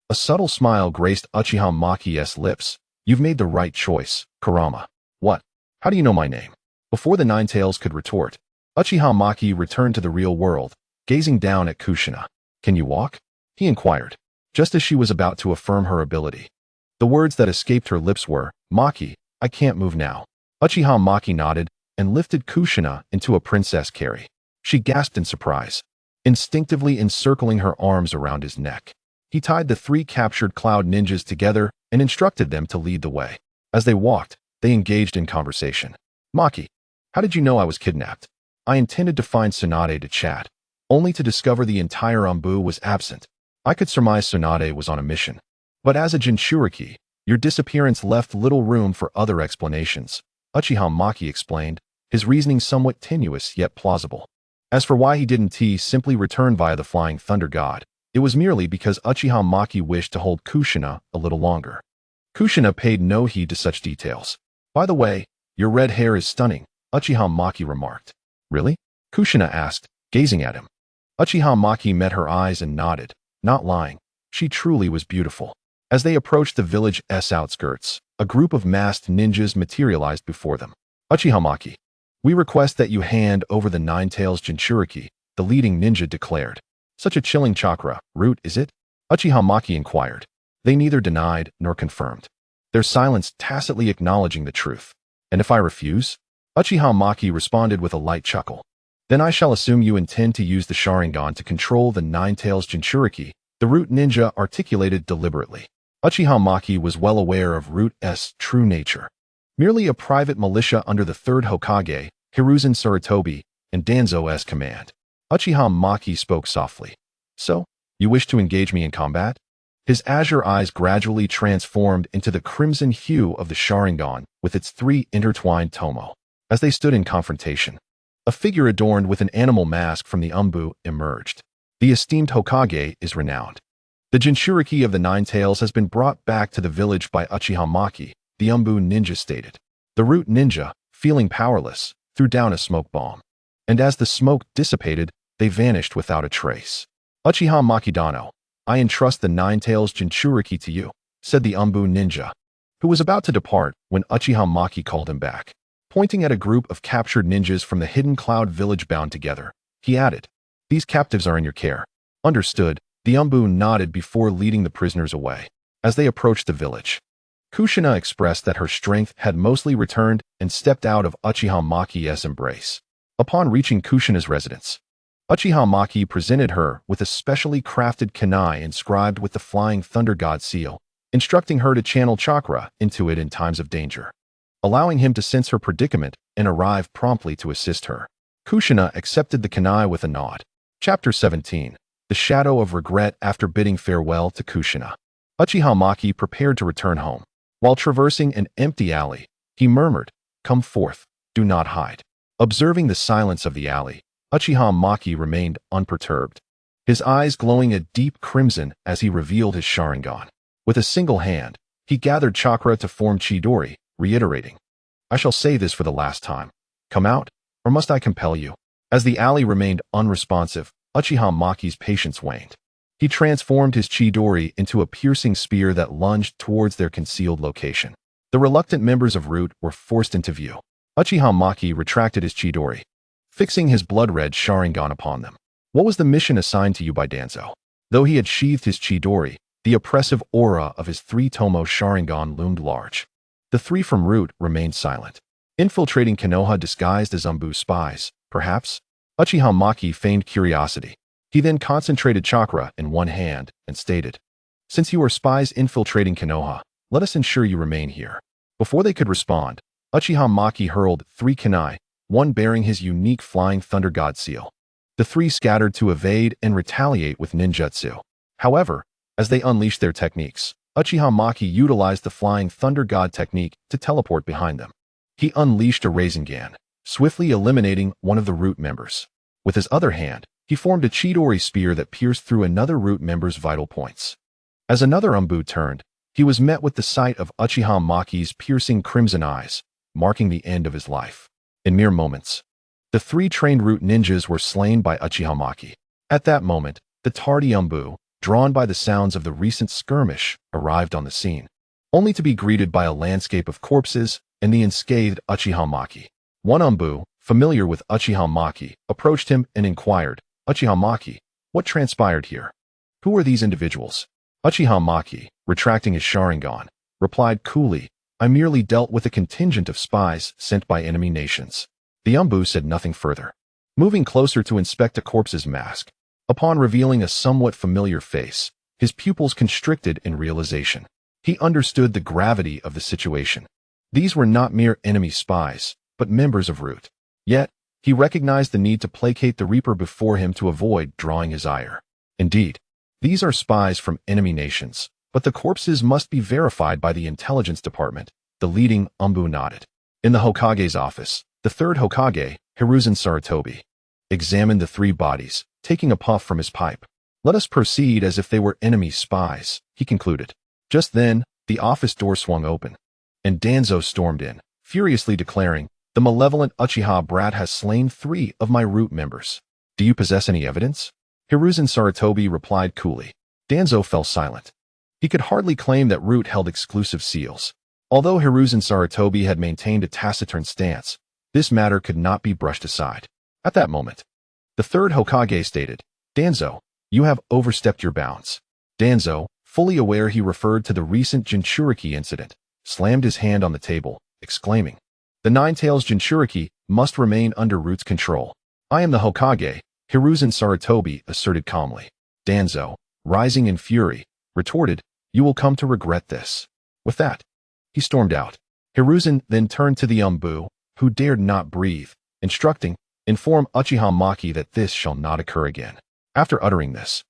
a subtle smile graced Uchiha Maki's lips. You've made the right choice, Kurama. What? How do you know my name? Before the Nine Tails could retort, Uchiha Maki returned to the real world, gazing down at Kushina. Can you walk? He inquired, just as she was about to affirm her ability. The words that escaped her lips were, Maki, I can't move now. Uchiha Maki nodded and lifted Kushina into a princess carry. She gasped in surprise, instinctively encircling her arms around his neck. He tied the 3 captured Cloud Ninjas together and instructed them to lead the way. As they walked, they engaged in conversation. Maki, how did you know I was kidnapped? I intended to find Tsunade to chat, only to discover the entire Umbu was absent. I could surmise Tsunade was on a mission. But as a Jinchuriki, your disappearance left little room for other explanations, Uchiha Maki explained, his reasoning somewhat tenuous yet plausible. As for why he didn't simply return via the Flying Thunder God, it was merely because Uchiha Maki wished to hold Kushina a little longer. Kushina paid no heed to such details. By the way, your red hair is stunning, Uchiha Maki remarked. Really? Kushina asked, gazing at him. Uchiha Maki met her eyes and nodded, not lying. She truly was beautiful. As they approached the village's outskirts, a group of masked ninjas materialized before them. Uchiha Maki, we request that you hand over the Nine Tails Jinchuriki, the leading ninja declared. Such a chilling chakra, root is it? Uchiha Maki inquired. They neither denied nor confirmed, their silence tacitly acknowledging the truth. And if I refuse? Uchiha Maki responded with a light chuckle. Then I shall assume you intend to use the Sharingan to control the Nine Tails Jinchuriki, the Root Ninja articulated deliberately. Uchiha Maki was well aware of Root's true nature. Merely a private militia under the 3rd Hokage, Hiruzen Sarutobi, and Danzo's command. Uchiha Maki spoke softly. So, you wish to engage me in combat? His azure eyes gradually transformed into the crimson hue of the Sharingan with its 3 intertwined tomo. As they stood in confrontation, a figure adorned with an animal mask from the Umbu emerged. The esteemed Hokage is renowned. The Jinchuriki of the Nine Tails has been brought back to the village by Uchiha Maki, the Umbu ninja stated. The root ninja, feeling powerless, threw down a smoke bomb. And as the smoke dissipated, they vanished without a trace. Uchiha Makidano, I entrust the Nine Tails Jinchuriki to you, said the Umbu ninja, who was about to depart when Uchiha Maki called him back. Pointing at a group of captured ninjas from the hidden cloud village bound together, he added, These captives are in your care. Understood, the Umbu nodded before leading the prisoners away. As they approached the village, Kushina expressed that her strength had mostly returned and stepped out of Uchiha Maki's embrace. Upon reaching Kushina's residence, Uchiha Maki presented her with a specially crafted kunai inscribed with the Flying Thunder God seal, instructing her to channel chakra into it in times of danger, allowing him to sense her predicament and arrive promptly to assist her. Kushina accepted the kunai with a nod. Chapter 17. The Shadow of Regret. After bidding farewell to Kushina, Uchiha Maki prepared to return home. While traversing an empty alley, he murmured, Come forth, do not hide. Observing the silence of the alley, Uchiha Maki remained unperturbed, his eyes glowing a deep crimson as he revealed his Sharingan. With a single hand, he gathered chakra to form Chidori, reiterating, I shall say this for the last time. Come out, or must I compel you? As the alley remained unresponsive, Uchiha Maki's patience waned. He transformed his Chidori into a piercing spear that lunged towards their concealed location. The reluctant members of Root were forced into view. Uchiha Maki retracted his Chidori, fixing his blood-red Sharingan upon them. What was the mission assigned to you by Danzo? Though he had sheathed his Chidori, the oppressive aura of his 3-tomo Sharingan loomed large. The 3 from Root remained silent. Infiltrating Konoha disguised as Umbu spies, perhaps? Uchiha Maki feigned curiosity. He then concentrated chakra in one hand and stated, Since you are spies infiltrating Konoha, let us ensure you remain here. Before they could respond, Uchiha Maki hurled 3 kunai, one bearing his unique Flying Thunder God seal. The 3 scattered to evade and retaliate with ninjutsu. However, as they unleashed their techniques, Uchiha Maki utilized the Flying Thunder God technique to teleport behind them. He unleashed a Rasengan, swiftly eliminating one of the Root members. With his other hand, he formed a Chidori spear that pierced through another Root member's vital points. As another Umbu turned, he was met with the sight of Uchiha Maki's piercing crimson eyes, marking the end of his life. In mere moments, the 3 trained Root ninjas were slain by Uchiha Maki. At that moment, the tardy Umbu, drawn by the sounds of the recent skirmish, arrived on the scene, only to be greeted by a landscape of corpses and the unscathed Uchiha Maki. One Umbu, familiar with Uchiha Maki, approached him and inquired, Uchiha Maki, what transpired here? Who are these individuals? Uchiha Maki, retracting his Sharingan, replied coolly, I merely dealt with a contingent of spies sent by enemy nations. The Umbu said nothing further, moving closer to inspect a corpse's mask. Upon revealing a somewhat familiar face, his pupils constricted in realization. He understood the gravity of the situation. These were not mere enemy spies, but members of Root. Yet, he recognized the need to placate the Reaper before him to avoid drawing his ire. Indeed, these are spies from enemy nations, but the corpses must be verified by the intelligence department. The leading Umbu nodded. In the Hokage's office, the 3rd Hokage, Hiruzen Sarutobi, examined the 3 bodies, taking a puff from his pipe. Let us proceed as if they were enemy spies, he concluded. Just then, the office door swung open, and Danzo stormed in, furiously declaring, The malevolent Uchiha brat has slain 3 of my Root members. Do you possess any evidence? Hiruzen Sarutobi replied coolly. Danzo fell silent. He could hardly claim that Root held exclusive seals. Although Hiruzen Sarutobi had maintained a taciturn stance, this matter could not be brushed aside. At that moment, the 3rd Hokage stated, Danzo, you have overstepped your bounds. Danzo, fully aware he referred to the recent Jinchuriki incident, slammed his hand on the table, exclaiming, The Nine Tails Jinchuriki must remain under Root's control. I am the Hokage, Hiruzen Sarutobi asserted calmly. Danzo, rising in fury, retorted, You will come to regret this. With that, he stormed out. Hiruzen then turned to the Umbu, who dared not breathe, instructing, Inform Uchiha Maki that this shall not occur again. After uttering this,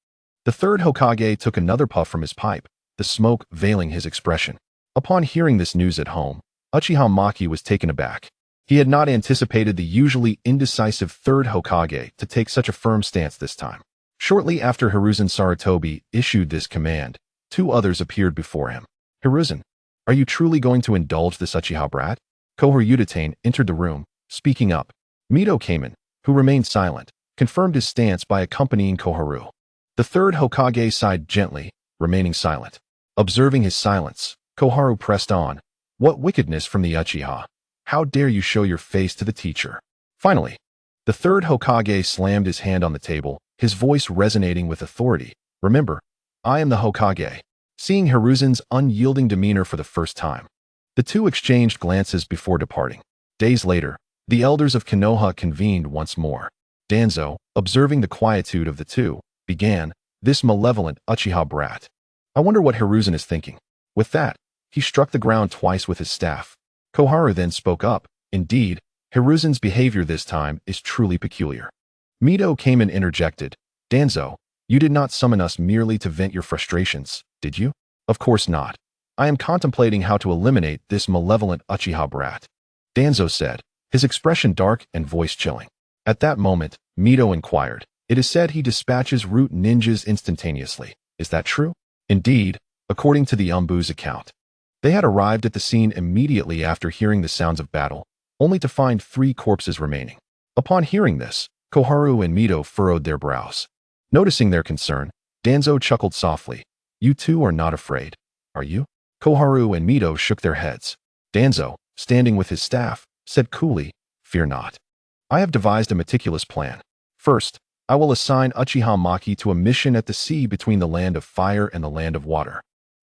The third Hokage took another puff from his pipe, the smoke veiling his expression. Upon hearing this news at home, Uchiha Maki was taken aback. He had not anticipated the usually indecisive third Hokage to take such a firm stance this time. Shortly after Hiruzen Sarutobi issued this command, two others appeared before him. Hiruzen, are you truly going to indulge this Uchiha brat? Koharu Uchiha entered the room, speaking up. Mito came in, who remained silent, confirmed his stance by accompanying Koharu. The third Hokage sighed gently, remaining silent. Observing his silence, Koharu pressed on. What wickedness from the Uchiha! How dare you show your face to the teacher? Finally, the third Hokage slammed his hand on the table, his voice resonating with authority. Remember, I am the Hokage. Seeing Hiruzen's unyielding demeanor for the first time, the two exchanged glances before departing. Days later, the elders of Konoha convened once more. Danzo, observing the quietude of the two, began, this malevolent Uchiha brat. I wonder what Hiruzen is thinking. With that, he struck the ground twice with his staff. Koharu then spoke up. Indeed, Hiruzen's behavior this time is truly peculiar. Mito came and interjected. Danzo, you did not summon us merely to vent your frustrations, did you? Of course not. I am contemplating how to eliminate this malevolent Uchiha brat. Danzo said, his expression dark and voice chilling. At that moment, Mito inquired. It is said he dispatches root ninjas instantaneously. Is that true? Indeed, according to the Umbu's account. They had arrived at the scene immediately after hearing the sounds of battle, only to find 3 corpses remaining. Upon hearing this, Koharu and Mito furrowed their brows. Noticing their concern, Danzo chuckled softly. You two are not afraid, are you? Koharu and Mito shook their heads. Danzo, standing with his staff, said coolly, fear not. I have devised a meticulous plan. First, I will assign Uchiha Maki to a mission at the sea between the land of fire and the land of water.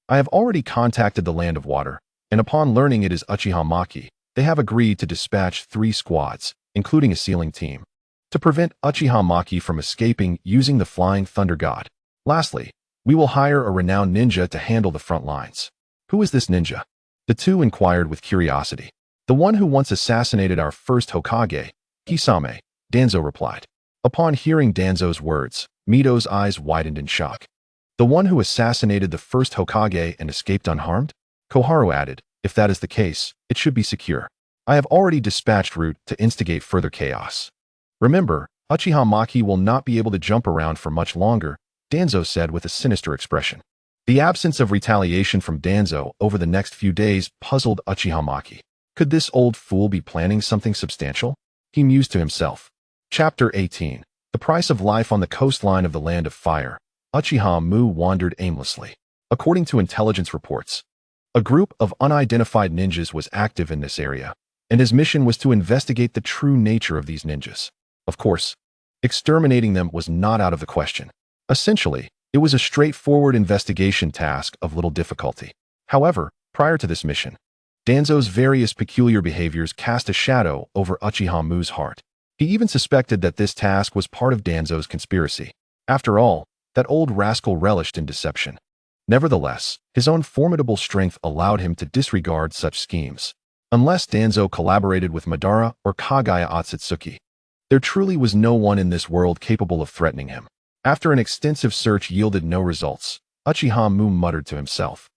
I have already contacted the land of water, and upon learning it is Uchiha Maki, they have agreed to dispatch 3 squads, including a sealing team, to prevent Uchiha Maki from escaping using the Flying Thunder God. Lastly, we will hire a renowned ninja to handle the front lines. Who is this ninja? The two inquired with curiosity. The one who once assassinated our first Hokage, Kisame, Danzo replied. Upon hearing Danzo's words, Mito's eyes widened in shock. The one who assassinated the first Hokage and escaped unharmed? Koharu added, if that is the case, it should be secure. I have already dispatched Root to instigate further chaos. Remember, Uchiha Maki will not be able to jump around for much longer, Danzo said with a sinister expression. The absence of retaliation from Danzo over the next few days puzzled Uchiha Maki. Could this old fool be planning something substantial? He mused to himself. Chapter 18. The price of life on the coastline of the Land of Fire. Uchiha Mu wandered aimlessly. According to intelligence reports, a group of unidentified ninjas was active in this area, and his mission was to investigate the true nature of these ninjas. Of course, exterminating them was not out of the question. Essentially, it was a straightforward investigation task of little difficulty. However, prior to this mission, Danzo's various peculiar behaviors cast a shadow over Uchiha Mu's heart. He even suspected that this task was part of Danzo's conspiracy. After all, that old rascal relished in deception. Nevertheless, his own formidable strength allowed him to disregard such schemes. Unless Danzo collaborated with Madara or Kagaya Otsutsuki, there truly was no one in this world capable of threatening him. After an extensive search yielded no results, Uchiha Mu muttered to himself.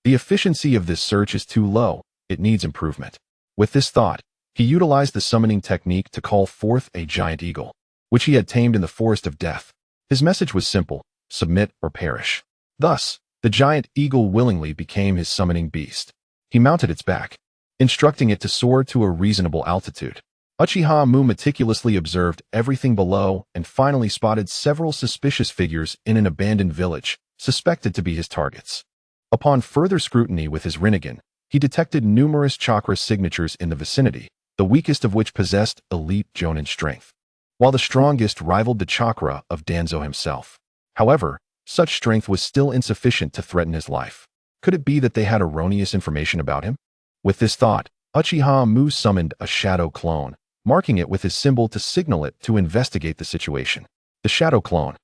The efficiency of this search is too low, it needs improvement. With this thought, he utilized the summoning technique to call forth a giant eagle, which he had tamed in the Forest of Death. His message was simple, submit or perish. Thus, the giant eagle willingly became his summoning beast. He mounted its back, instructing it to soar to a reasonable altitude. Uchiha Mu meticulously observed everything below and finally spotted several suspicious figures in an abandoned village, suspected to be his targets. Upon further scrutiny with his Rinnegan, he detected numerous chakra signatures in the vicinity, the weakest of which possessed elite Jonin strength, while the strongest rivaled the chakra of Danzo himself. However, such strength was still insufficient to threaten his life. Could it be that they had erroneous information about him? With this thought, Uchiha Mu summoned a shadow clone, marking it with his symbol to signal it to investigate the situation. The shadow clone,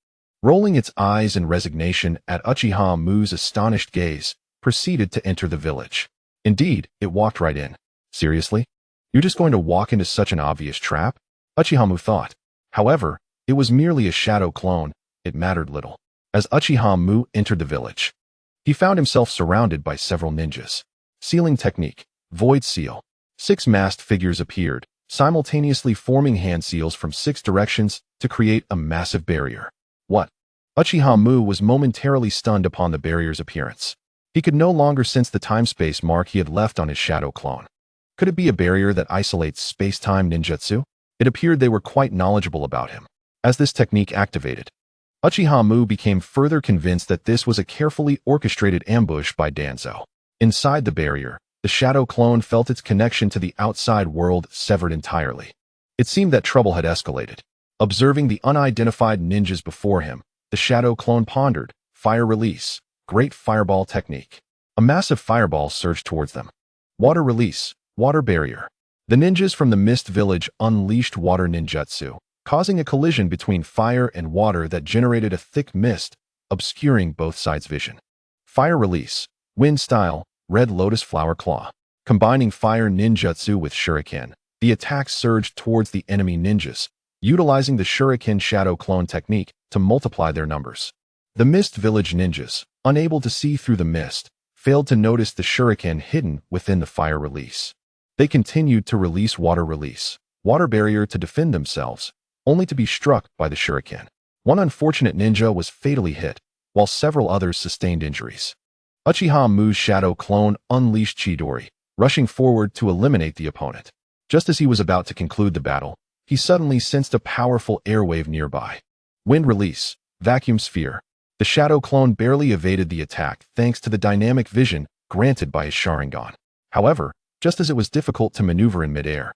rolling its eyes in resignation at Uchiha Mu's astonished gaze, proceeded to enter the village. Indeed, it walked right in. Seriously? You're just going to walk into such an obvious trap? Uchiha Mu thought. However, it was merely a shadow clone, it mattered little. As Uchiha Mu entered the village, he found himself surrounded by several ninjas. Sealing technique, void seal. 6 masked figures appeared, simultaneously forming hand seals from 6 directions to create a massive barrier. What? Uchiha Mu was momentarily stunned upon the barrier's appearance. He could no longer sense the time-space mark he had left on his shadow clone. Could it be a barrier that isolates space-time ninjutsu? It appeared they were quite knowledgeable about him. As this technique activated, Uchiha Mu became further convinced that this was a carefully orchestrated ambush by Danzo. Inside the barrier, the shadow clone felt its connection to the outside world severed entirely. It seemed that trouble had escalated. Observing the unidentified ninjas before him, the shadow clone pondered, fire release, great fireball technique. A massive fireball surged towards them. Water release, water barrier. The ninjas from the Mist Village unleashed water ninjutsu, causing a collision between fire and water that generated a thick mist, obscuring both sides' vision. Fire release, wind style, red lotus flower claw. Combining fire ninjutsu with shuriken, the attacks surged towards the enemy ninjas, utilizing the shuriken shadow clone technique to multiply their numbers. The Mist Village ninjas, unable to see through the mist, failed to notice the shuriken hidden within the fire release. They continued to release water barrier to defend themselves, only to be struck by the shuriken. One unfortunate ninja was fatally hit, while several others sustained injuries. Uchiha Mu's shadow clone unleashed Chidori, rushing forward to eliminate the opponent. Just as he was about to conclude the battle, he suddenly sensed a powerful airwave nearby. Wind release, vacuum sphere. The shadow clone barely evaded the attack thanks to the dynamic vision granted by his Sharingan. However, just as it was difficult to maneuver in midair,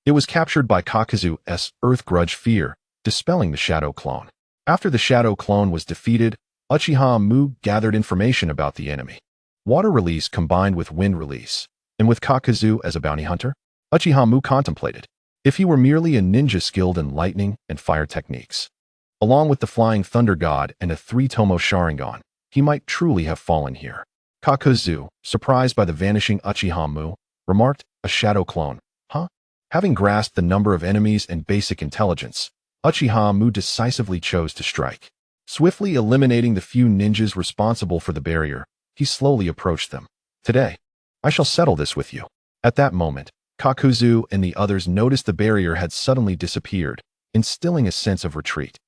it was captured by Kakazu's Earth Grudge Fear, dispelling the shadow clone. After the shadow clone was defeated, Uchiha Mu gathered information about the enemy. Water release combined with wind release, and with Kakazu as a bounty hunter, Uchiha Mu contemplated if he were merely a ninja skilled in lightning and fire techniques. Along with the Flying Thunder God and a 3-tomo Sharingan, he might truly have fallen here. Kakazu, surprised by the vanishing Uchiha Mu, remarked, "A shadow clone, huh?" Having grasped the number of enemies and basic intelligence, Uchiha Mu decisively chose to strike. Swiftly eliminating the few ninjas responsible for the barrier, he slowly approached them. "Today, I shall settle this with you." At that moment, Kakazu and the others noticed the barrier had suddenly disappeared, instilling a sense of retreat.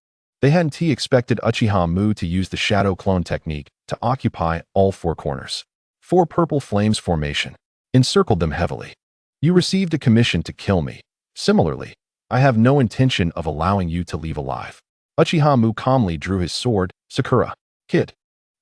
They hadn't expected Uchiha Mu to use the shadow clone technique to occupy all 4 corners. 4 purple flames formation encircled them heavily. "You received a commission to kill me. Similarly, I have no intention of allowing you to leave alive." Uchiha Mu calmly drew his sword. "Sakura, kid,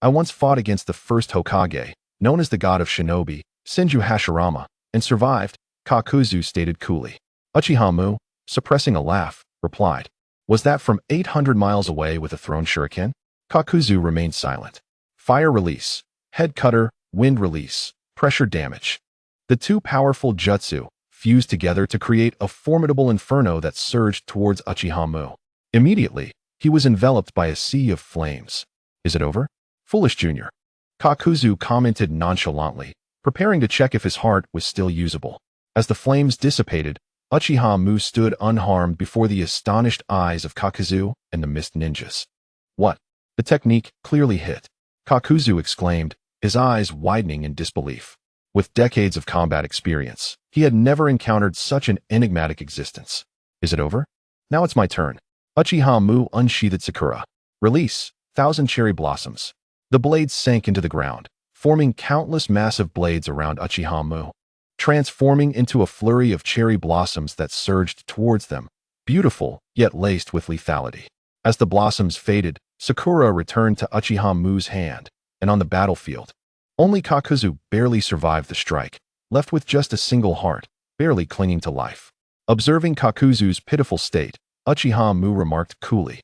I once fought against the first Hokage, known as the god of shinobi, Senju Hashirama, and survived," Kakazu stated coolly. Uchiha Mu, suppressing a laugh, replied, "Was that from 800 miles away with a thrown shuriken?" Kakazu remained silent. Fire release, head cutter, wind release, pressure damage. The 2 powerful jutsu fused together to create a formidable inferno that surged towards Uchiha Mu. Immediately, he was enveloped by a sea of flames. "Is it over?" "Foolish Junior," Kakazu commented nonchalantly, preparing to check if his heart was still usable. As the flames dissipated, Uchiha Mu stood unharmed before the astonished eyes of Kakazu and the Mist Ninjas. "What?" The technique clearly hit, Kakazu exclaimed, his eyes widening in disbelief. With decades of combat experience, he had never encountered such an enigmatic existence. "Is it over? Now it's my turn." Uchiha Mu unsheathed Sakura. "Release, 1,000 cherry blossoms." The blades sank into the ground, forming countless massive blades around Uchiha Mu, transforming into a flurry of cherry blossoms that surged towards them, beautiful yet laced with lethality. As the blossoms faded, Sakura returned to Uchiha Mu's hand, and on the battlefield, only Kakazu barely survived the strike, left with just a single heart, barely clinging to life. Observing Kakazu's pitiful state, Uchiha Mu remarked coolly,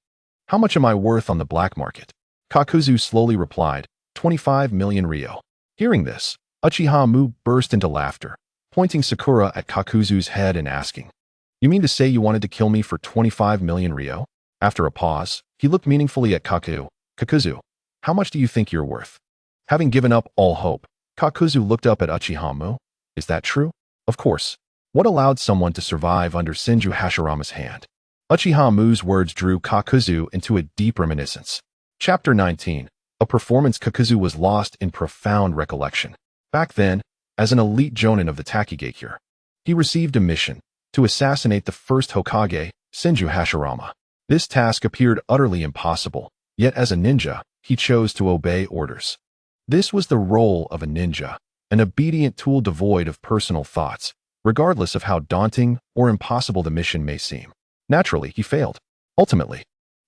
"How much am I worth on the black market?" Kakazu slowly replied, 25 million ryo. Hearing this, Uchiha Mu burst into laughter, pointing Sakura at Kakazu's head and asking, "You mean to say you wanted to kill me for 25 million ryo?" After a pause, he looked meaningfully at Kakazu. "Kakazu, how much do you think you're worth?" Having given up all hope, Kakazu looked up at Uchiha Mu. "Is that true?" "Of course. What allowed someone to survive under Senju Hashirama's hand?" Uchiha Mu's words drew Kakazu into a deep reminiscence. Chapter 19. A performance Kakuzu was lost in profound recollection. Back then, as an elite Jonin of the Takigakure, he received a mission to assassinate the first Hokage, Senju Hashirama. This task appeared utterly impossible, yet as a ninja, he chose to obey orders. This was the role of a ninja, an obedient tool devoid of personal thoughts, regardless of how daunting or impossible the mission may seem. Naturally, he failed. Ultimately,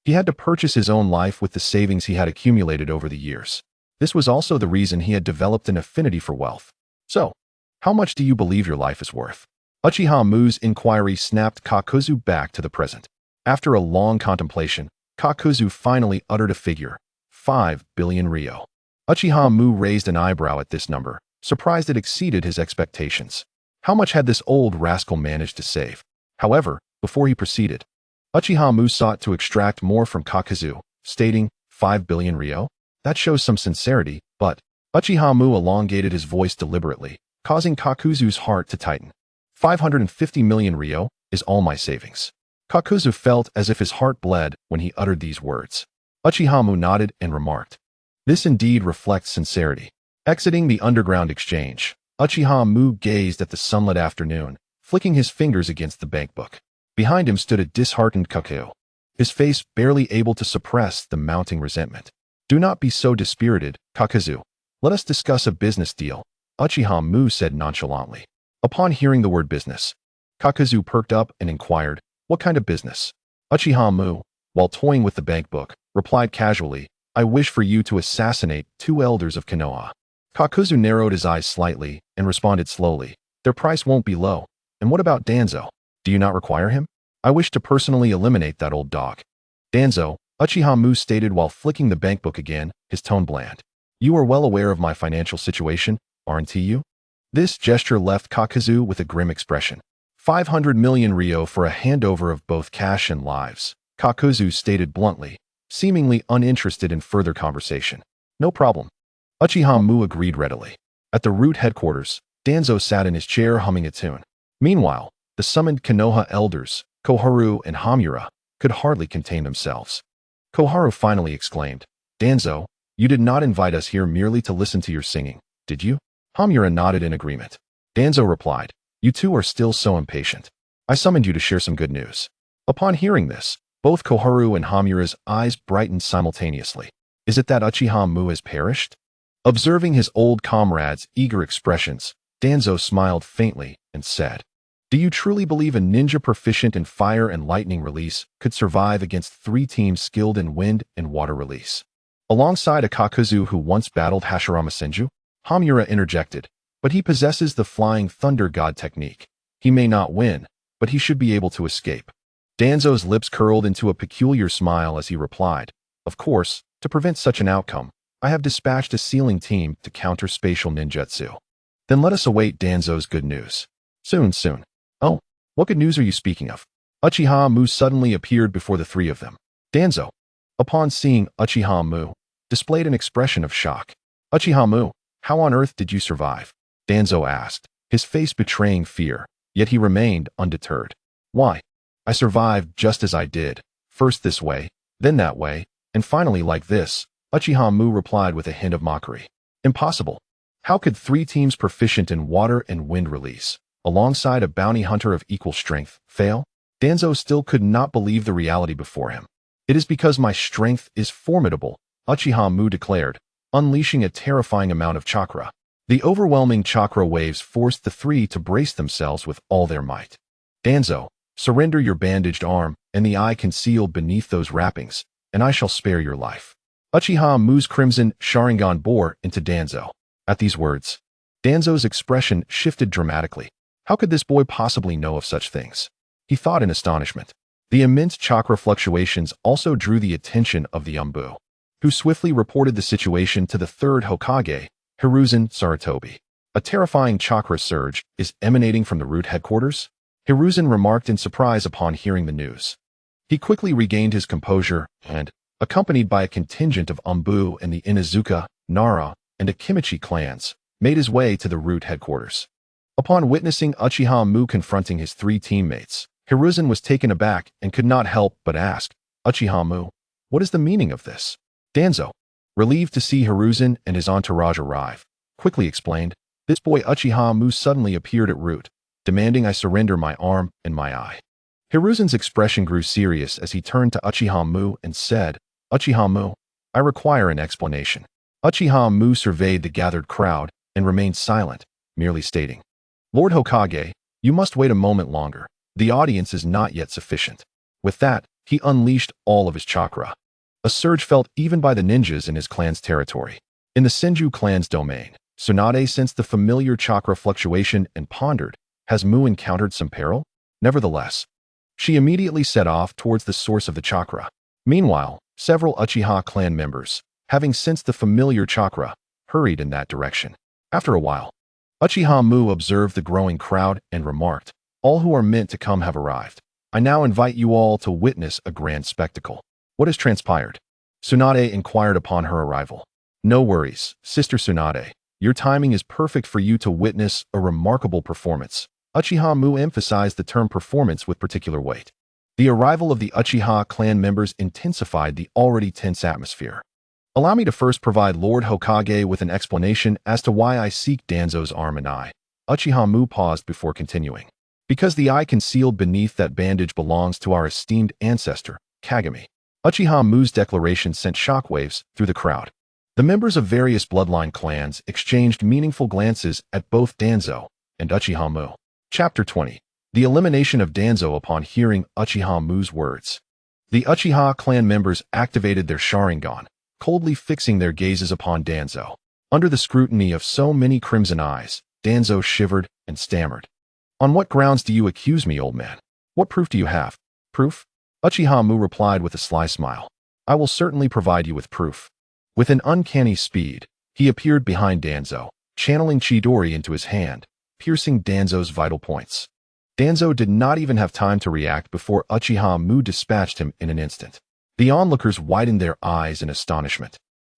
he had to purchase his own life with the savings he had accumulated over the years. This was also the reason he had developed an affinity for wealth. So, how much do you believe your life is worth? Uchiha Mu's inquiry snapped Kakuzu back to the present. After a long contemplation, Kakuzu finally uttered a figure, 5 billion ryo. Uchiha Mu raised an eyebrow at this number, surprised it exceeded his expectations. How much had this old rascal managed to save? However, before he proceeded, Uchiha Mu sought to extract more from Kakuzu, stating, 5 billion ryo? That shows some sincerity, but Uchiha Mu elongated his voice deliberately, causing Kakuzu's heart to tighten. 550 million ryo is all my savings. Kakuzu felt as if his heart bled when he uttered these words. Uchiha Mu nodded and remarked, this indeed reflects sincerity. Exiting the underground exchange, Uchiha Mu gazed at the sunlit afternoon, flicking his fingers against the bankbook. Behind him stood a disheartened Kakuzu, his face barely able to suppress the mounting resentment. Do not be so dispirited, Kakuzu. Let us discuss a business deal, Uchiha Mu said nonchalantly. Upon hearing the word business, Kakuzu perked up and inquired, what kind of business? Uchiha Mu, while toying with the bankbook, replied casually, I wish for you to assassinate 2 elders of Konoha. Kakuzu narrowed his eyes slightly and responded slowly, their price won't be low. And what about Danzo? Do you not require him? I wish to personally eliminate that old dog. Danzo, Uchiha Mu stated while flicking the bankbook again, his tone bland. You are well aware of my financial situation, aren't you? This gesture left Kakuzu with a grim expression. 500 million ryo for a handover of both cash and lives, Kakuzu stated bluntly, seemingly uninterested in further conversation. No problem. Uchiha Mu agreed readily. At the root headquarters, Danzo sat in his chair humming a tune. Meanwhile, the summoned Konoha elders, Koharu and Hamura, could hardly contain themselves. Koharu finally exclaimed, Danzo, you did not invite us here merely to listen to your singing, did you? Hamura nodded in agreement. Danzo replied, you two are still so impatient. I summoned you to share some good news. Upon hearing this, both Koharu and Hamura's eyes brightened simultaneously. Is it that Uchiha Mu has perished? Observing his old comrade's eager expressions, Danzo smiled faintly and said, do you truly believe a ninja proficient in fire and lightning release could survive against 3 teams skilled in wind and water release? Alongside a Kakuzu who once battled Hashirama Senju, Hamura interjected, but he possesses the flying thunder god technique. He may not win, but he should be able to escape. Danzo's lips curled into a peculiar smile as he replied, of course, to prevent such an outcome, I have dispatched a sealing team to counter spatial ninjutsu. Then let us await Danzo's good news. Soon. Oh, what good news are you speaking of? Uchiha Mu suddenly appeared before the 3 of them. Danzo, upon seeing Uchiha Mu, displayed an expression of shock. Uchiha Mu, how on earth did you survive? Danzo asked, his face betraying fear, yet he remained undeterred. Why? I survived just as I did, first this way, then that way, and finally like this, Uchiha Mu replied with a hint of mockery. Impossible. How could 3 teams proficient in water and wind release, alongside a bounty hunter of equal strength, fail? Danzo still could not believe the reality before him. It is because my strength is formidable, Uchiha Mu declared, unleashing a terrifying amount of chakra. The overwhelming chakra waves forced the 3 to brace themselves with all their might. Danzo, surrender your bandaged arm and the eye concealed beneath those wrappings, and I shall spare your life. Uchiha Mu's crimson Sharingan bore into Danzo. At these words, Danzo's expression shifted dramatically. How could this boy possibly know of such things? He thought in astonishment. The immense chakra fluctuations also drew the attention of the Umbu, who swiftly reported the situation to the 3rd Hokage, Hiruzen Sarutobi. A terrifying chakra surge is emanating from the root headquarters? Hiruzen remarked in surprise upon hearing the news. He quickly regained his composure and, accompanied by a contingent of Umbu and the Inazuka, Nara, and Akimichi clans, made his way to the root headquarters. Upon witnessing Uchiha Mu confronting his 3 teammates, Hiruzen was taken aback and could not help but ask, Uchiha Mu, what is the meaning of this? Danzo, relieved to see Hiruzen and his entourage arrive, quickly explained, "This boy Uchiha Mu suddenly appeared at route, demanding I surrender my arm and my eye." Hiruzen's expression grew serious as he turned to Uchiha Mu and said, "Uchiha Mu, I require an explanation." Uchiha Mu surveyed the gathered crowd and remained silent, merely stating, "Lord Hokage, you must wait a moment longer. The audience is not yet sufficient." With that, he unleashed all of his chakra. A surge felt even by the ninjas in his clan's territory. In the Senju clan's domain, Tsunade sensed the familiar chakra fluctuation and pondered, has Mu encountered some peril? Nevertheless, she immediately set off towards the source of the chakra. Meanwhile, several Uchiha clan members, having sensed the familiar chakra, hurried in that direction. After a while, Uchiha Mu observed the growing crowd and remarked, "All who are meant to come have arrived. I now invite you all to witness a grand spectacle." "What has transpired?" Tsunade inquired upon her arrival. "No worries, Sister Tsunade. Your timing is perfect for you to witness a remarkable performance." Uchiha Mu emphasized the term performance with particular weight. The arrival of the Uchiha clan members intensified the already tense atmosphere. "Allow me to first provide Lord Hokage with an explanation as to why I seek Danzo's arm and eye." Uchiha Mu paused before continuing. "Because the eye concealed beneath that bandage belongs to our esteemed ancestor, Kagami." Uchiha Mu's declaration sent shockwaves through the crowd. The members of various bloodline clans exchanged meaningful glances at both Danzo and Uchiha Mu. Chapter 20. The elimination of Danzo upon hearing Uchiha Mu's words. The Uchiha clan members activated their Sharingan, coldly fixing their gazes upon Danzo. Under the scrutiny of so many crimson eyes, Danzo shivered and stammered. "On what grounds do you accuse me, old man? What proof do you have?" "Proof?" Uchiha Mu replied with a sly smile. "I will certainly provide you with proof." With an uncanny speed, he appeared behind Danzo, channeling Chidori into his hand, piercing Danzo's vital points. Danzo did not even have time to react before Uchiha Mu dispatched him in an instant. The onlookers widened their eyes in astonishment.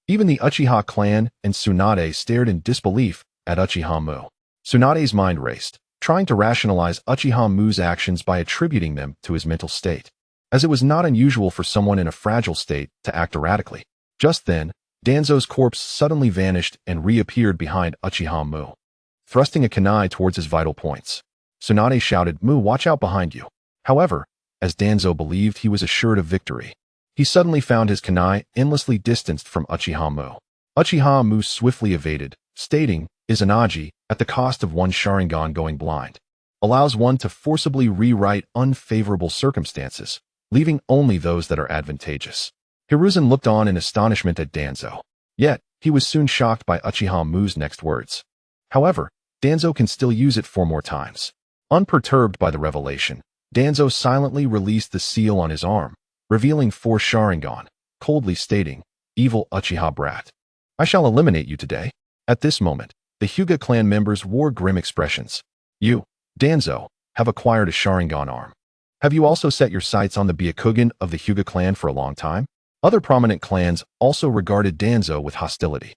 Even the Uchiha clan and Tsunade stared in disbelief at Uchiha Mu. Tsunade's mind raced, trying to rationalize Uchiha Mu's actions by attributing them to his mental state, as it was not unusual for someone in a fragile state to act erratically. Just then, Danzo's corpse suddenly vanished and reappeared behind Uchiha Mu, thrusting a kunai towards his vital points. Tsunade shouted, "Mu, watch out behind you." However, as Danzo believed he was assured of victory, he suddenly found his kunai endlessly distanced from Uchiha Mu. Uchiha Mu swiftly evaded, stating, "Izanagi, at the cost of one Sharingan going blind, allows one to forcibly rewrite unfavorable circumstances, leaving only those that are advantageous." Hiruzen looked on in astonishment at Danzo. Yet, he was soon shocked by Uchiha Mu's next words. However, Danzo can still use it 4 more times. Unperturbed by the revelation, Danzo silently released the seal on his arm, revealing 4 Sharingan, coldly stating, "Evil Uchiha brat. I shall eliminate you today." At this moment, the Hyuga clan members wore grim expressions. "You, Danzo, have acquired a Sharingan arm. Have you also set your sights on the Byakugan of the Hyuga clan for a long time?" Other prominent clans also regarded Danzo with hostility.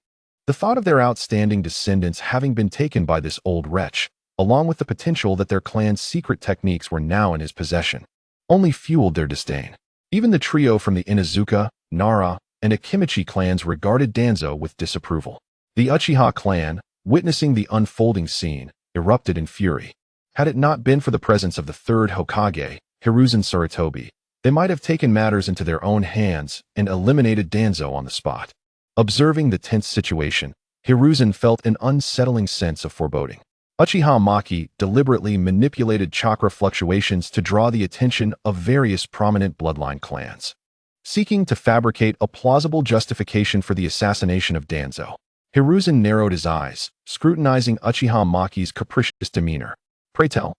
The thought of their outstanding descendants having been taken by this old wretch, along with the potential that their clan's secret techniques were now in his possession, only fueled their disdain. Even the trio from the Inuzuka, Nara, and Akimichi clans regarded Danzo with disapproval. The Uchiha clan, witnessing the unfolding scene, erupted in fury. Had it not been for the presence of the 3rd Hokage, Hiruzen Sarutobi, they might have taken matters into their own hands and eliminated Danzo on the spot. Observing the tense situation, Hiruzen felt an unsettling sense of foreboding. Uchiha Maki deliberately manipulated chakra fluctuations to draw the attention of various prominent bloodline clans, seeking to fabricate a plausible justification for the assassination of Danzo. Hiruzen narrowed his eyes, scrutinizing Uchiha Maki's capricious demeanor. "Pray tell,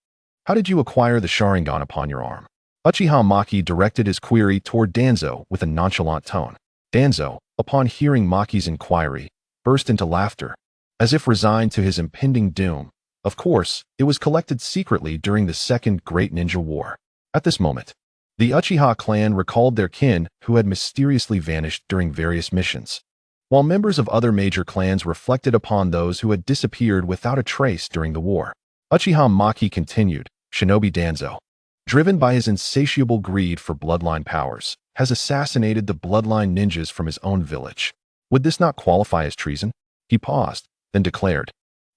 how did you acquire the Sharingan upon your arm?" Uchiha Maki directed his query toward Danzo with a nonchalant tone. Danzo, upon hearing Maki's inquiry, burst into laughter, as if resigned to his impending doom. Of course, it was collected secretly during the Second Great Ninja War. At this moment, the Uchiha clan recalled their kin who had mysteriously vanished during various missions, while members of other major clans reflected upon those who had disappeared without a trace during the war. Uchiha Maki continued, "Shinobi Danzo, driven by his insatiable greed for bloodline powers, has assassinated the bloodline ninjas from his own village. Would this not qualify as treason? He paused, then declared,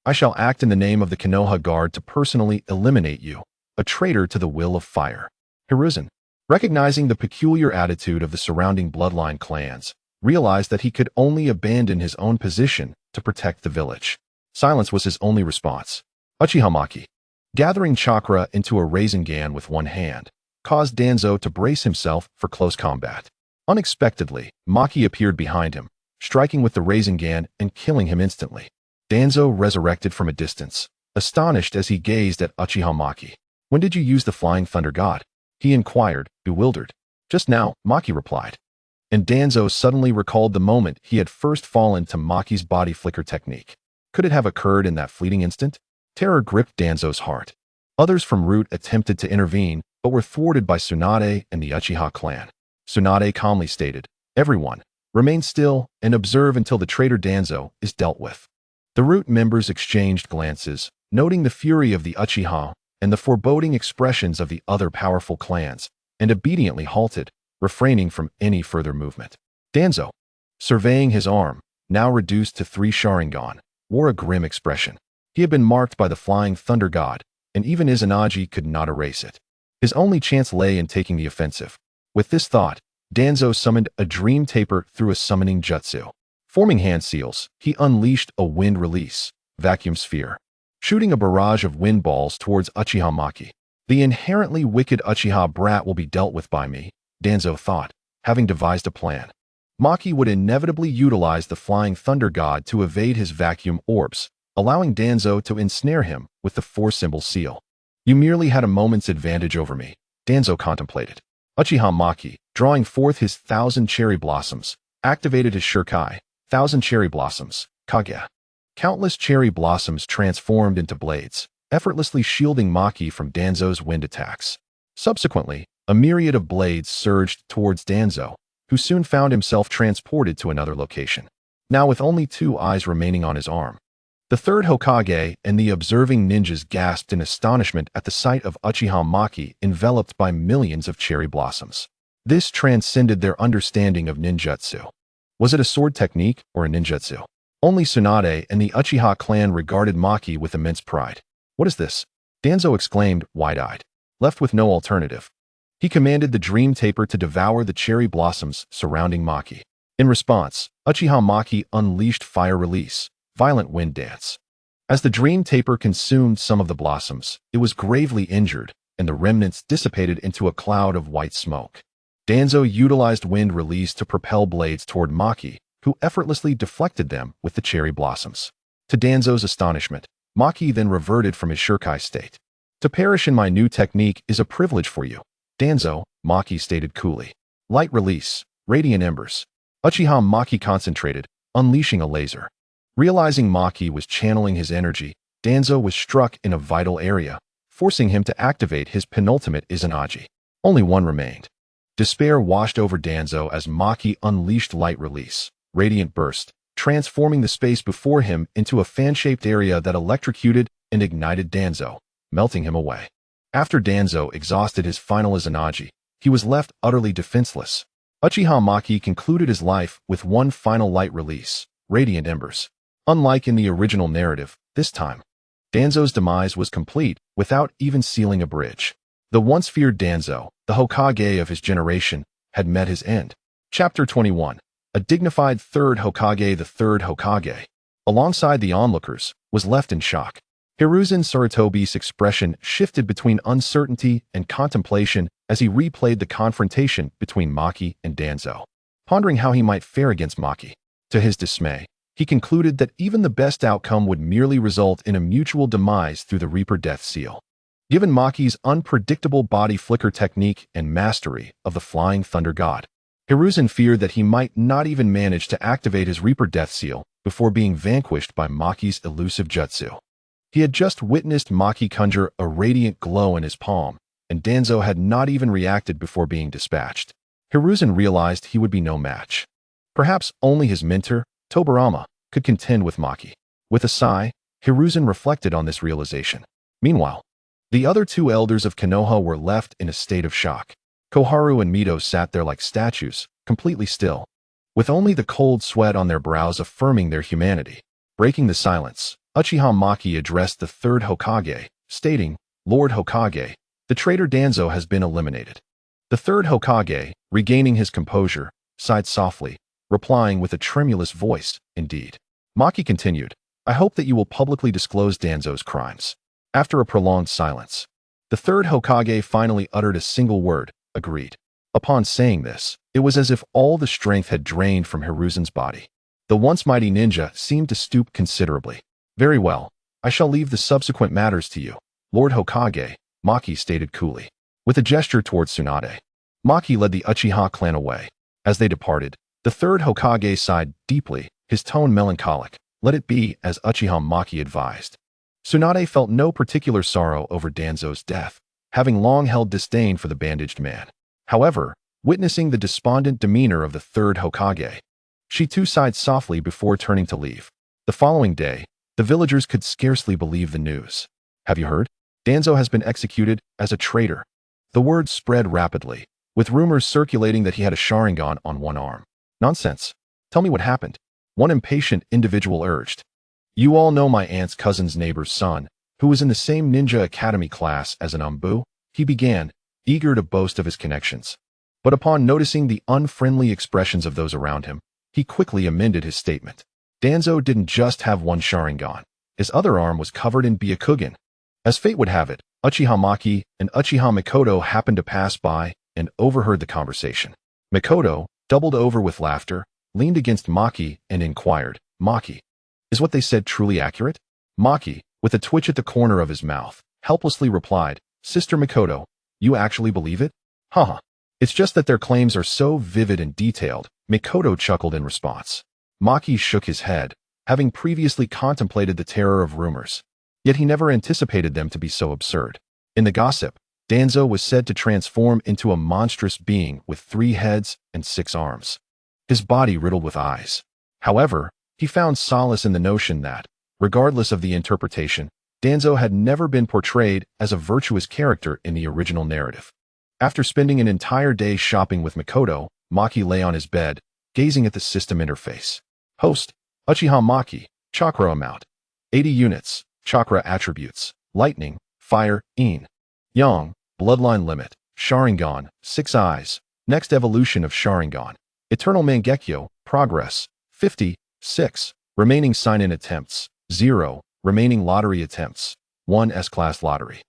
I shall act in the name of the Konoha Guard to personally eliminate you, a traitor to the will of fire. Hiruzen, recognizing the peculiar attitude of the surrounding bloodline clans, realized that he could only abandon his own position to protect the village. Silence was his only response. Uchiha Maki, gathering chakra into a Rasengan with one hand, caused Danzo to brace himself for close combat. Unexpectedly, Maki appeared behind him, striking with the Rasengan and killing him instantly. Danzo resurrected from a distance, astonished as he gazed at Uchiha Maki. When did you use the Flying Thunder God? He inquired, bewildered. Just now, Maki replied. And Danzo suddenly recalled the moment he had first fallen to Maki's body flicker technique. Could it have occurred in that fleeting instant? Terror gripped Danzo's heart. Others from Root attempted to intervene, but were thwarted by Tsunade and the Uchiha clan. Tsunade calmly stated, everyone, remain still and observe until the traitor Danzo is dealt with. The Root members exchanged glances, noting the fury of the Uchiha and the foreboding expressions of the other powerful clans, and obediently halted, refraining from any further movement. Danzo, surveying his arm, now reduced to 3 Sharingan, wore a grim expression. He had been marked by the Flying Thunder God, and even Izanagi could not erase it. His only chance lay in taking the offensive. With this thought, Danzo summoned a dream taper through a summoning jutsu. Forming hand seals, he unleashed a wind release, vacuum sphere, shooting a barrage of wind balls towards Uchiha Maki. The inherently wicked Uchiha brat will be dealt with by me, Danzo thought, having devised a plan. Maki would inevitably utilize the Flying Thunder God to evade his vacuum orbs, allowing Danzo to ensnare him with the 4-symbol seal. You merely had a moment's advantage over me, Danzo contemplated. Uchiha Maki, drawing forth his 1,000 cherry blossoms, activated his Shurikai, 1,000 cherry blossoms, Kage. Countless cherry blossoms transformed into blades, effortlessly shielding Maki from Danzo's wind attacks. Subsequently, a myriad of blades surged towards Danzo, who soon found himself transported to another location, now with only 2 eyes remaining on his arm. The third Hokage and the observing ninjas gasped in astonishment at the sight of Uchiha Maki enveloped by millions of cherry blossoms. This transcended their understanding of ninjutsu. Was it a sword technique or a ninjutsu? Only Tsunade and the Uchiha clan regarded Maki with immense pride. What is this? Danzo exclaimed, wide-eyed. Left with no alternative, he commanded the dream taper to devour the cherry blossoms surrounding Maki. In response, Uchiha Maki unleashed fire release, violent wind dance. As the dream taper consumed some of the blossoms, it was gravely injured, and the remnants dissipated into a cloud of white smoke. Danzo utilized wind release to propel blades toward Maki, who effortlessly deflected them with the cherry blossoms. To Danzo's astonishment, Maki then reverted from his Shurikai state. To perish in my new technique is a privilege for you, Danzo, Maki stated coolly. Light release, radiant embers. Uchiha Maki concentrated, unleashing a laser. Realizing Maki was channeling his energy, Danzo was struck in a vital area, forcing him to activate his penultimate Izanagi. Only one remained. Despair washed over Danzo as Maki unleashed light release, radiant burst, transforming the space before him into a fan-shaped area that electrocuted and ignited Danzo, melting him away. After Danzo exhausted his final Izanagi, he was left utterly defenseless. Uchiha Maki concluded his life with one final light release, radiant embers. Unlike in the original narrative, this time, Danzo's demise was complete without even sealing a bridge. The once feared Danzo, the Hokage of his generation, had met his end. Chapter 21. A dignified third Hokage. The third Hokage, alongside the onlookers, was left in shock. Hiruzen Sarutobi's expression shifted between uncertainty and contemplation as he replayed the confrontation between Maki and Danzo, pondering how he might fare against Maki. To his dismay, he concluded that even the best outcome would merely result in a mutual demise through the Reaper Death Seal. Given Maki's unpredictable body flicker technique and mastery of the Flying Thunder God, Hiruzen feared that he might not even manage to activate his Reaper Death Seal before being vanquished by Maki's elusive jutsu. He had just witnessed Maki conjure a radiant glow in his palm, and Danzo had not even reacted before being dispatched. Hiruzen realized he would be no match. Perhaps only his mentor, Tobirama, could contend with Maki. With a sigh, Hiruzen reflected on this realization. Meanwhile, the other 2 elders of Konoha were left in a state of shock. Koharu and Mito sat there like statues, completely still, with only the cold sweat on their brows affirming their humanity. Breaking the silence, Uchiha Maki addressed the third Hokage, stating, "Lord Hokage, the traitor Danzo has been eliminated." The third Hokage, regaining his composure, sighed softly, replying with a tremulous voice, "Indeed." Maki continued, "I hope that you will publicly disclose Danzo's crimes." After a prolonged silence, the third Hokage finally uttered a single word, "Agreed." Upon saying this, it was as if all the strength had drained from Hiruzen's body. The once mighty ninja seemed to stoop considerably. "Very well, I shall leave the subsequent matters to you, Lord Hokage," Maki stated coolly. With a gesture towards Tsunade, Maki led the Uchiha clan away. As they departed, the third Hokage sighed deeply, his tone melancholic. "Let it be as Uchiha Maki advised." Tsunade felt no particular sorrow over Danzo's death, having long held disdain for the bandaged man. However, witnessing the despondent demeanor of the third Hokage, she too sighed softly before turning to leave. The following day, the villagers could scarcely believe the news. "Have you heard? Danzo has been executed as a traitor." The word spread rapidly, with rumors circulating that he had a Sharingan on one arm. "Nonsense. Tell me what happened," one impatient individual urged. "You all know my aunt's cousin's neighbor's son, who was in the same ninja academy class as an Ambu," he began, eager to boast of his connections. But upon noticing the unfriendly expressions of those around him, he quickly amended his statement. Danzo didn't just have one Sharingan. His other arm was covered in Byakugan. As fate would have it, Uchiha Maki and Uchiha Mikoto happened to pass by and overheard the conversation. Mikoto, doubled over with laughter, leaned against Maki and inquired, "Maki, is what they said truly accurate?" Maki, with a twitch at the corner of his mouth, helplessly replied, "Sister Mikoto, you actually believe it?" "Haha. It's just that their claims are so vivid and detailed," Mikoto chuckled in response. Maki shook his head, having previously contemplated the terror of rumors. Yet he never anticipated them to be so absurd. In the gossip, Danzo was said to transform into a monstrous being with 3 heads and 6 arms, his body riddled with eyes. However, he found solace in the notion that, regardless of the interpretation, Danzo had never been portrayed as a virtuous character in the original narrative. After spending an entire day shopping with Mikoto, Maki lay on his bed, gazing at the system interface. Host, Uchiha Maki, chakra amount, 80 units, chakra attributes, lightning, fire, yin, yang, bloodline limit, Sharingan, 6 eyes, next evolution of Sharingan, eternal Mangekyo, progress, 50, 6, remaining sign-in attempts, 0, remaining lottery attempts, 1 S-class lottery.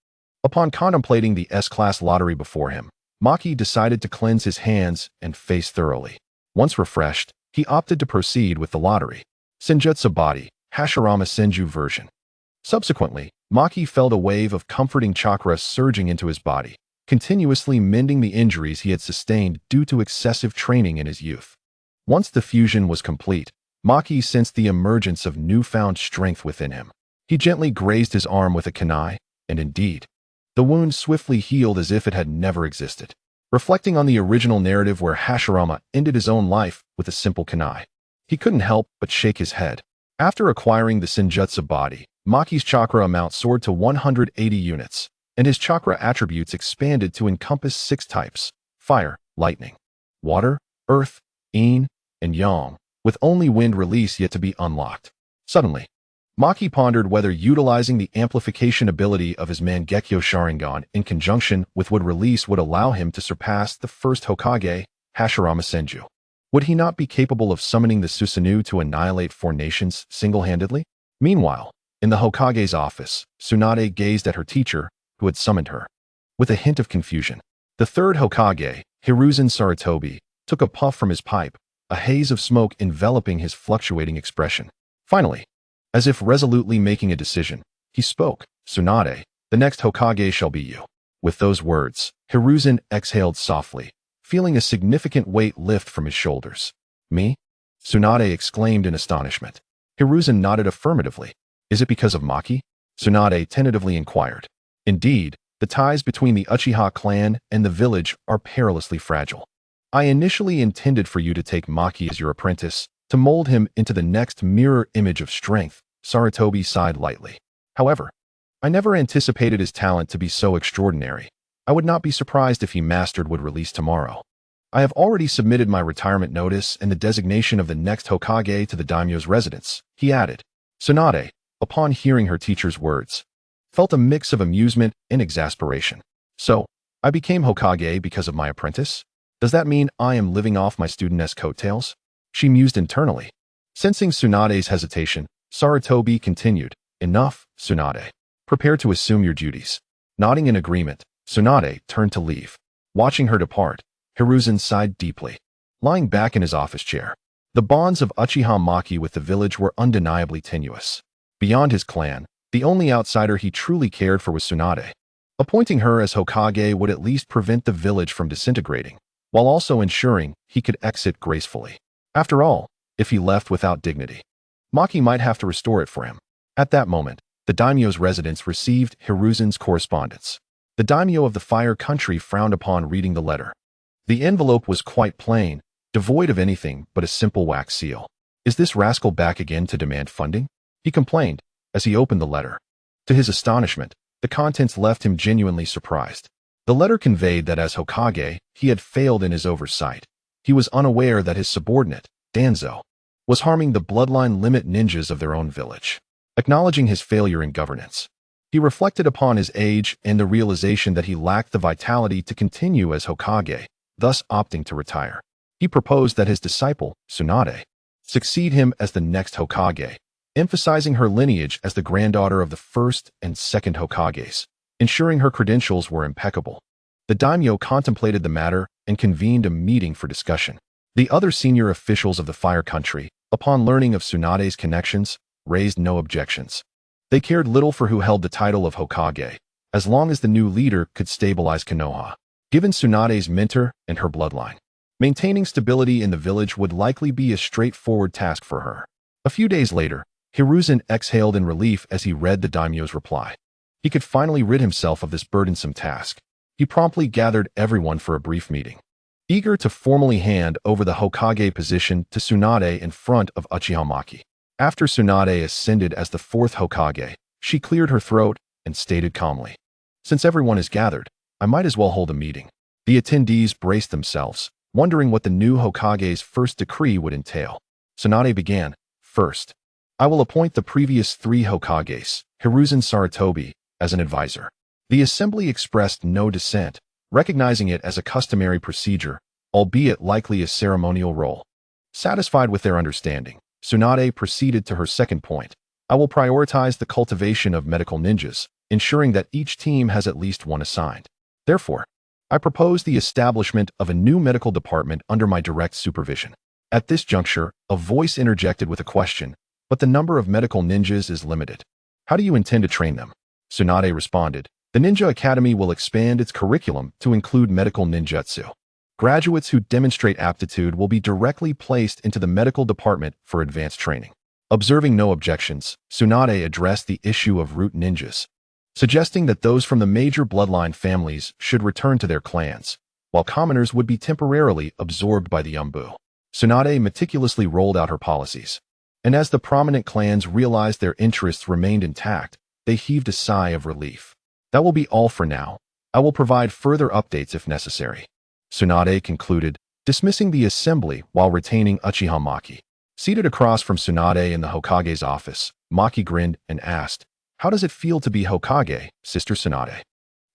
Upon contemplating the S-class lottery before him, Maki decided to cleanse his hands and face thoroughly. Once refreshed, he opted to proceed with the lottery. Senjutsu Body, Hashirama Senju version. Subsequently, Maki felt a wave of comforting chakra surging into his body, continuously mending the injuries he had sustained due to excessive training in his youth. Once the fusion was complete, Maki sensed the emergence of newfound strength within him. He gently grazed his arm with a kunai, and indeed, the wound swiftly healed as if it had never existed. Reflecting on the original narrative where Hashirama ended his own life with a simple kunai, he couldn't help but shake his head. After acquiring the Senjutsu Body, Maki's chakra amount soared to 180 units, and his chakra attributes expanded to encompass 6 types: fire, lightning, water, earth, yin, and yang, with only wind release yet to be unlocked. Suddenly, Maki pondered whether utilizing the amplification ability of his Mangekyo Sharingan in conjunction with would release would allow him to surpass the first Hokage, Hashirama Senju. Would he not be capable of summoning the Susanoo to annihilate 4 nations single-handedly? Meanwhile, in the Hokage's office, Tsunade gazed at her teacher, who had summoned her. With a hint of confusion, the third Hokage, Hiruzen Sarutobi, took a puff from his pipe, a haze of smoke enveloping his fluctuating expression. Finally, as if resolutely making a decision, he spoke, "Tsunade, the next Hokage shall be you." With those words, Hiruzen exhaled softly, feeling a significant weight lift from his shoulders. "Me?" Tsunade exclaimed in astonishment. Hiruzen nodded affirmatively. "Is it because of Maki?" Tsunade tentatively inquired. "Indeed, the ties between the Uchiha clan and the village are perilously fragile. I initially intended for you to take Maki as your apprentice, to mold him into the next mirror image of strength," Sarutobi sighed lightly. "However, I never anticipated his talent to be so extraordinary. I would not be surprised if he mastered would release tomorrow. I have already submitted my retirement notice and the designation of the next Hokage to the daimyo's residence, he added. Tsunade, upon hearing her teacher's words, felt a mix of amusement and exasperation. So, I became Hokage because of my apprentice? Does that mean I am living off my studentess' coattails? She mused internally. Sensing Tsunade's hesitation, Sarutobi continued, Enough, Tsunade. Prepare to assume your duties. Nodding in agreement, Tsunade turned to leave. Watching her depart, Hiruzen sighed deeply. Lying back in his office chair, the bonds of Uchiha Maki with the village were undeniably tenuous. Beyond his clan, the only outsider he truly cared for was Tsunade. Appointing her as Hokage would at least prevent the village from disintegrating, while also ensuring he could exit gracefully. After all, if he left without dignity, Maki might have to restore it for him. At that moment, the daimyo's residence received Hiruzen's correspondence. The daimyo of the Fire Country frowned upon reading the letter. The envelope was quite plain, devoid of anything but a simple wax seal. Is this rascal back again to demand funding? He complained, as he opened the letter. To his astonishment, the contents left him genuinely surprised. The letter conveyed that as Hokage, he had failed in his oversight. He was unaware that his subordinate, Danzo, was harming the bloodline limit ninjas of their own village. Acknowledging his failure in governance, he reflected upon his age and the realization that he lacked the vitality to continue as Hokage, thus opting to retire. He proposed that his disciple, Tsunade, succeed him as the next Hokage, emphasizing her lineage as the granddaughter of the first and second Hokages, ensuring her credentials were impeccable. The daimyo contemplated the matter and convened a meeting for discussion. The other senior officials of the Fire Country, upon learning of Tsunade's connections, raised no objections. They cared little for who held the title of Hokage, as long as the new leader could stabilize Konoha. Given Tsunade's mentor and her bloodline, maintaining stability in the village would likely be a straightforward task for her. A few days later, Hiruzen exhaled in relief as he read the daimyo's reply. He could finally rid himself of this burdensome task. He promptly gathered everyone for a brief meeting, eager to formally hand over the Hokage position to Tsunade in front of Uchiha Maki. After Tsunade ascended as the fourth Hokage, she cleared her throat and stated calmly, Since everyone is gathered, I might as well hold a meeting. The attendees braced themselves, wondering what the new Hokage's first decree would entail. Tsunade began, First, I will appoint the previous 3 Hokages, Hiruzen Sarutobi, as an advisor. The assembly expressed no dissent, recognizing it as a customary procedure, albeit likely a ceremonial role. Satisfied with their understanding, Tsunade proceeded to her second point. I will prioritize the cultivation of medical ninjas, ensuring that each team has at least one assigned. Therefore, I propose the establishment of a new medical department under my direct supervision. At this juncture, a voice interjected with a question, But the number of medical ninjas is limited. How do you intend to train them? Tsunade responded, The Ninja Academy will expand its curriculum to include medical ninjutsu. Graduates who demonstrate aptitude will be directly placed into the medical department for advanced training. Observing no objections, Tsunade addressed the issue of root ninjas, suggesting that those from the major bloodline families should return to their clans, while commoners would be temporarily absorbed by the Umbu. Tsunade meticulously rolled out her policies, and as the prominent clans realized their interests remained intact, they heaved a sigh of relief. That will be all for now. I will provide further updates if necessary. Tsunade concluded, dismissing the assembly while retaining Uchiha Maki. Seated across from Tsunade in the Hokage's office, Maki grinned and asked, How does it feel to be Hokage, Sister Tsunade?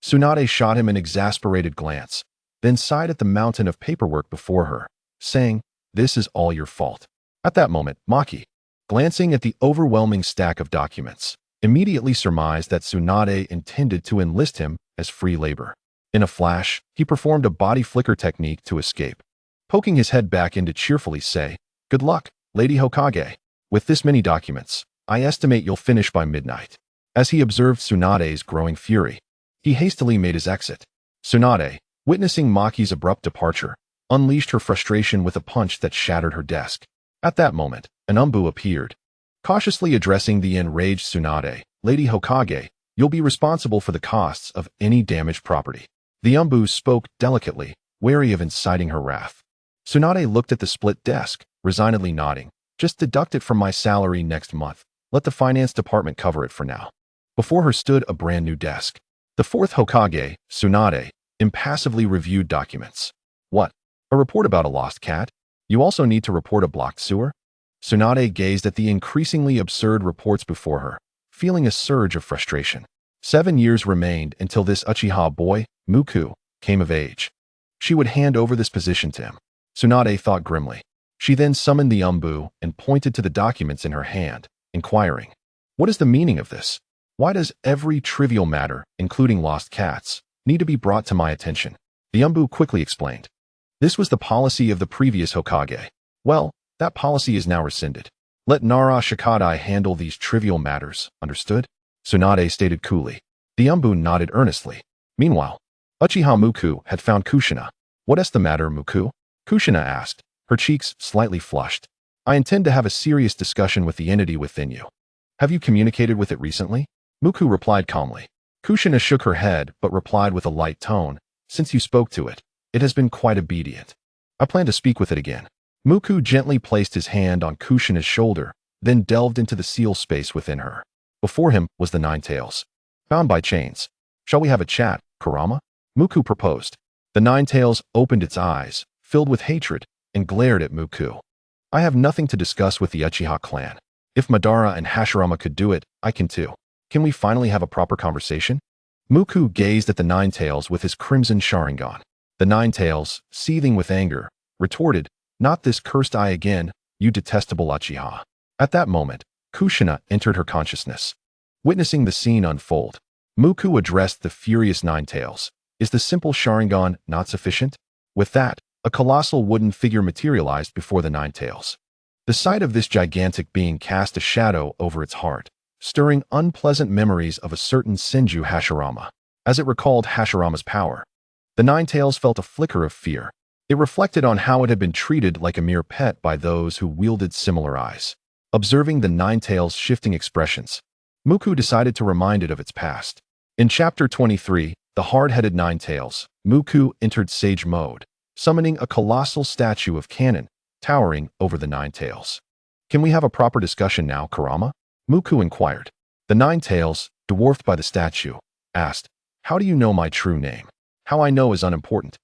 Tsunade shot him an exasperated glance, then sighed at the mountain of paperwork before her, saying, This is all your fault. At that moment, Maki, glancing at the overwhelming stack of documents, immediately surmised that Tsunade intended to enlist him as free labor. In a flash, he performed a body flicker technique to escape, poking his head back in to cheerfully say, Good luck, Lady Hokage. With this many documents, I estimate you'll finish by midnight. As he observed Tsunade's growing fury, he hastily made his exit. Tsunade, witnessing Maki's abrupt departure, unleashed her frustration with a punch that shattered her desk. At that moment, an Umbu appeared. Cautiously addressing the enraged Tsunade, Lady Hokage, you'll be responsible for the costs of any damaged property. The Umbu spoke delicately, wary of inciting her wrath. Tsunade looked at the split desk, resignedly nodding. Just deduct it from my salary next month. Let the finance department cover it for now. Before her stood a brand new desk. The fourth Hokage, Tsunade, impassively reviewed documents. What? A report about a lost cat? You also need to report a blocked sewer? Tsunade gazed at the increasingly absurd reports before her, feeling a surge of frustration. 7 years remained until this Uchiha boy, Muku, came of age. She would hand over this position to him. Tsunade thought grimly. She then summoned the Umbu and pointed to the documents in her hand, inquiring, "What is the meaning of this? Why does every trivial matter, including lost cats, need to be brought to my attention?" The Umbu quickly explained. This was the policy of the previous Hokage. Well, that policy is now rescinded. Let Nara Shikadai handle these trivial matters, understood? Tsunade stated coolly. The Umbu nodded earnestly. Meanwhile, Uchiha Muku had found Kushina. "What is the matter, Muku?" Kushina asked, her cheeks slightly flushed. "I intend to have a serious discussion with the entity within you. Have you communicated with it recently?" Muku replied calmly. Kushina shook her head but replied with a light tone, "Since you spoke to it, it has been quite obedient. I plan to speak with it again." Muku gently placed his hand on Kushina's shoulder, then delved into the seal space within her. Before him was the Nine Tails, bound by chains. "Shall we have a chat, Kurama?" Muku proposed. The Nine Tails opened its eyes, filled with hatred, and glared at Muku. "I have nothing to discuss with the Uchiha clan. If Madara and Hashirama could do it, I can too. Can we finally have a proper conversation?" Muku gazed at the Nine Tails with his crimson Sharingan. The Nine Tails, seething with anger, retorted, "Not this cursed eye again, you detestable Uchiha." At that moment, Kushina entered her consciousness. Witnessing the scene unfold, Muku addressed the furious Nine Tails. "Is the simple Sharingan not sufficient?" With that, a colossal wooden figure materialized before the Nine Tails. The sight of this gigantic being cast a shadow over its heart, stirring unpleasant memories of a certain Senju Hashirama. As it recalled Hashirama's power, the Nine Tails felt a flicker of fear. It reflected on how it had been treated like a mere pet by those who wielded similar eyes. Observing the Nine Tails' shifting expressions, Muku decided to remind it of its past. In Chapter 23, The Hard-Headed Nine Tails, Muku entered Sage Mode, summoning a colossal statue of Cannon, towering over the Nine Tails. "Can we have a proper discussion now, Kurama?" Muku inquired. The Nine Tails, dwarfed by the statue, asked, "How do you know my true name?" "How I know is unimportant."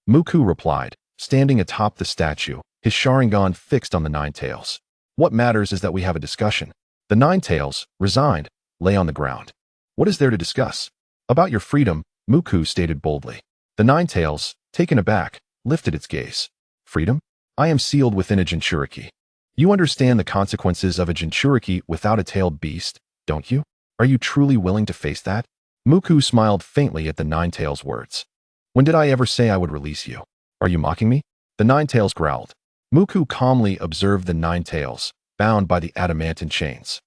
Muku replied, standing atop the statue, his Sharingan fixed on the Nine Tails. "What matters is that we have a discussion." The Nine Tails, resigned, lay on the ground. "What is there to discuss?" "About your freedom," Muku stated boldly. The Nine Tails, taken aback, lifted its gaze. "Freedom? I am sealed within a Jinchuriki. You understand the consequences of a Jinchuriki without a tailed beast, don't you? Are you truly willing to face that?" Muku smiled faintly at the Nine Tails' words. "When did I ever say I would release you? Are you mocking me?" The Nine Tails growled. Muku calmly observed the Nine Tails, bound by the adamantine chains.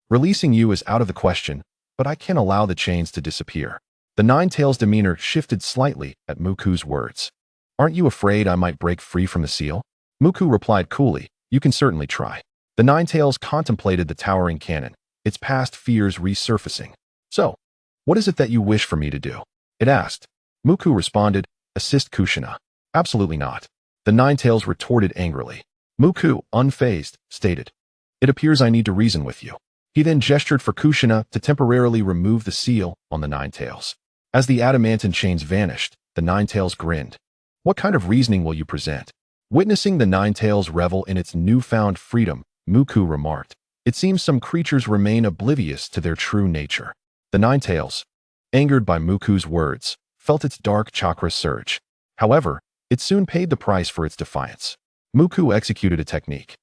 "Releasing you is out of the question, but I can't allow the chains to disappear." The Nine Tails' demeanor shifted slightly at Muku's words. "Aren't you afraid I might break free from the seal?" Muku replied coolly, "You can certainly try." The Nine Tails contemplated the towering cannon, its past fears resurfacing. "So, what is it that you wish for me to do?" it asked. Muku responded, "Assist Kushina." "Absolutely not." The Nine Tails retorted angrily. Muku, unfazed, stated, "It appears I need to reason with you." He then gestured for Kushina to temporarily remove the seal on the Nine Tails. As the adamantine chains vanished, the Nine Tails grinned. "What kind of reasoning will you present?" Witnessing the Nine Tails revel in its newfound freedom, Muku remarked, "It seems some creatures remain oblivious to their true nature." The Nine Tails, angered by Muku's words, felt its dark chakra surge. However, it soon paid the price for its defiance. Muku executed a technique,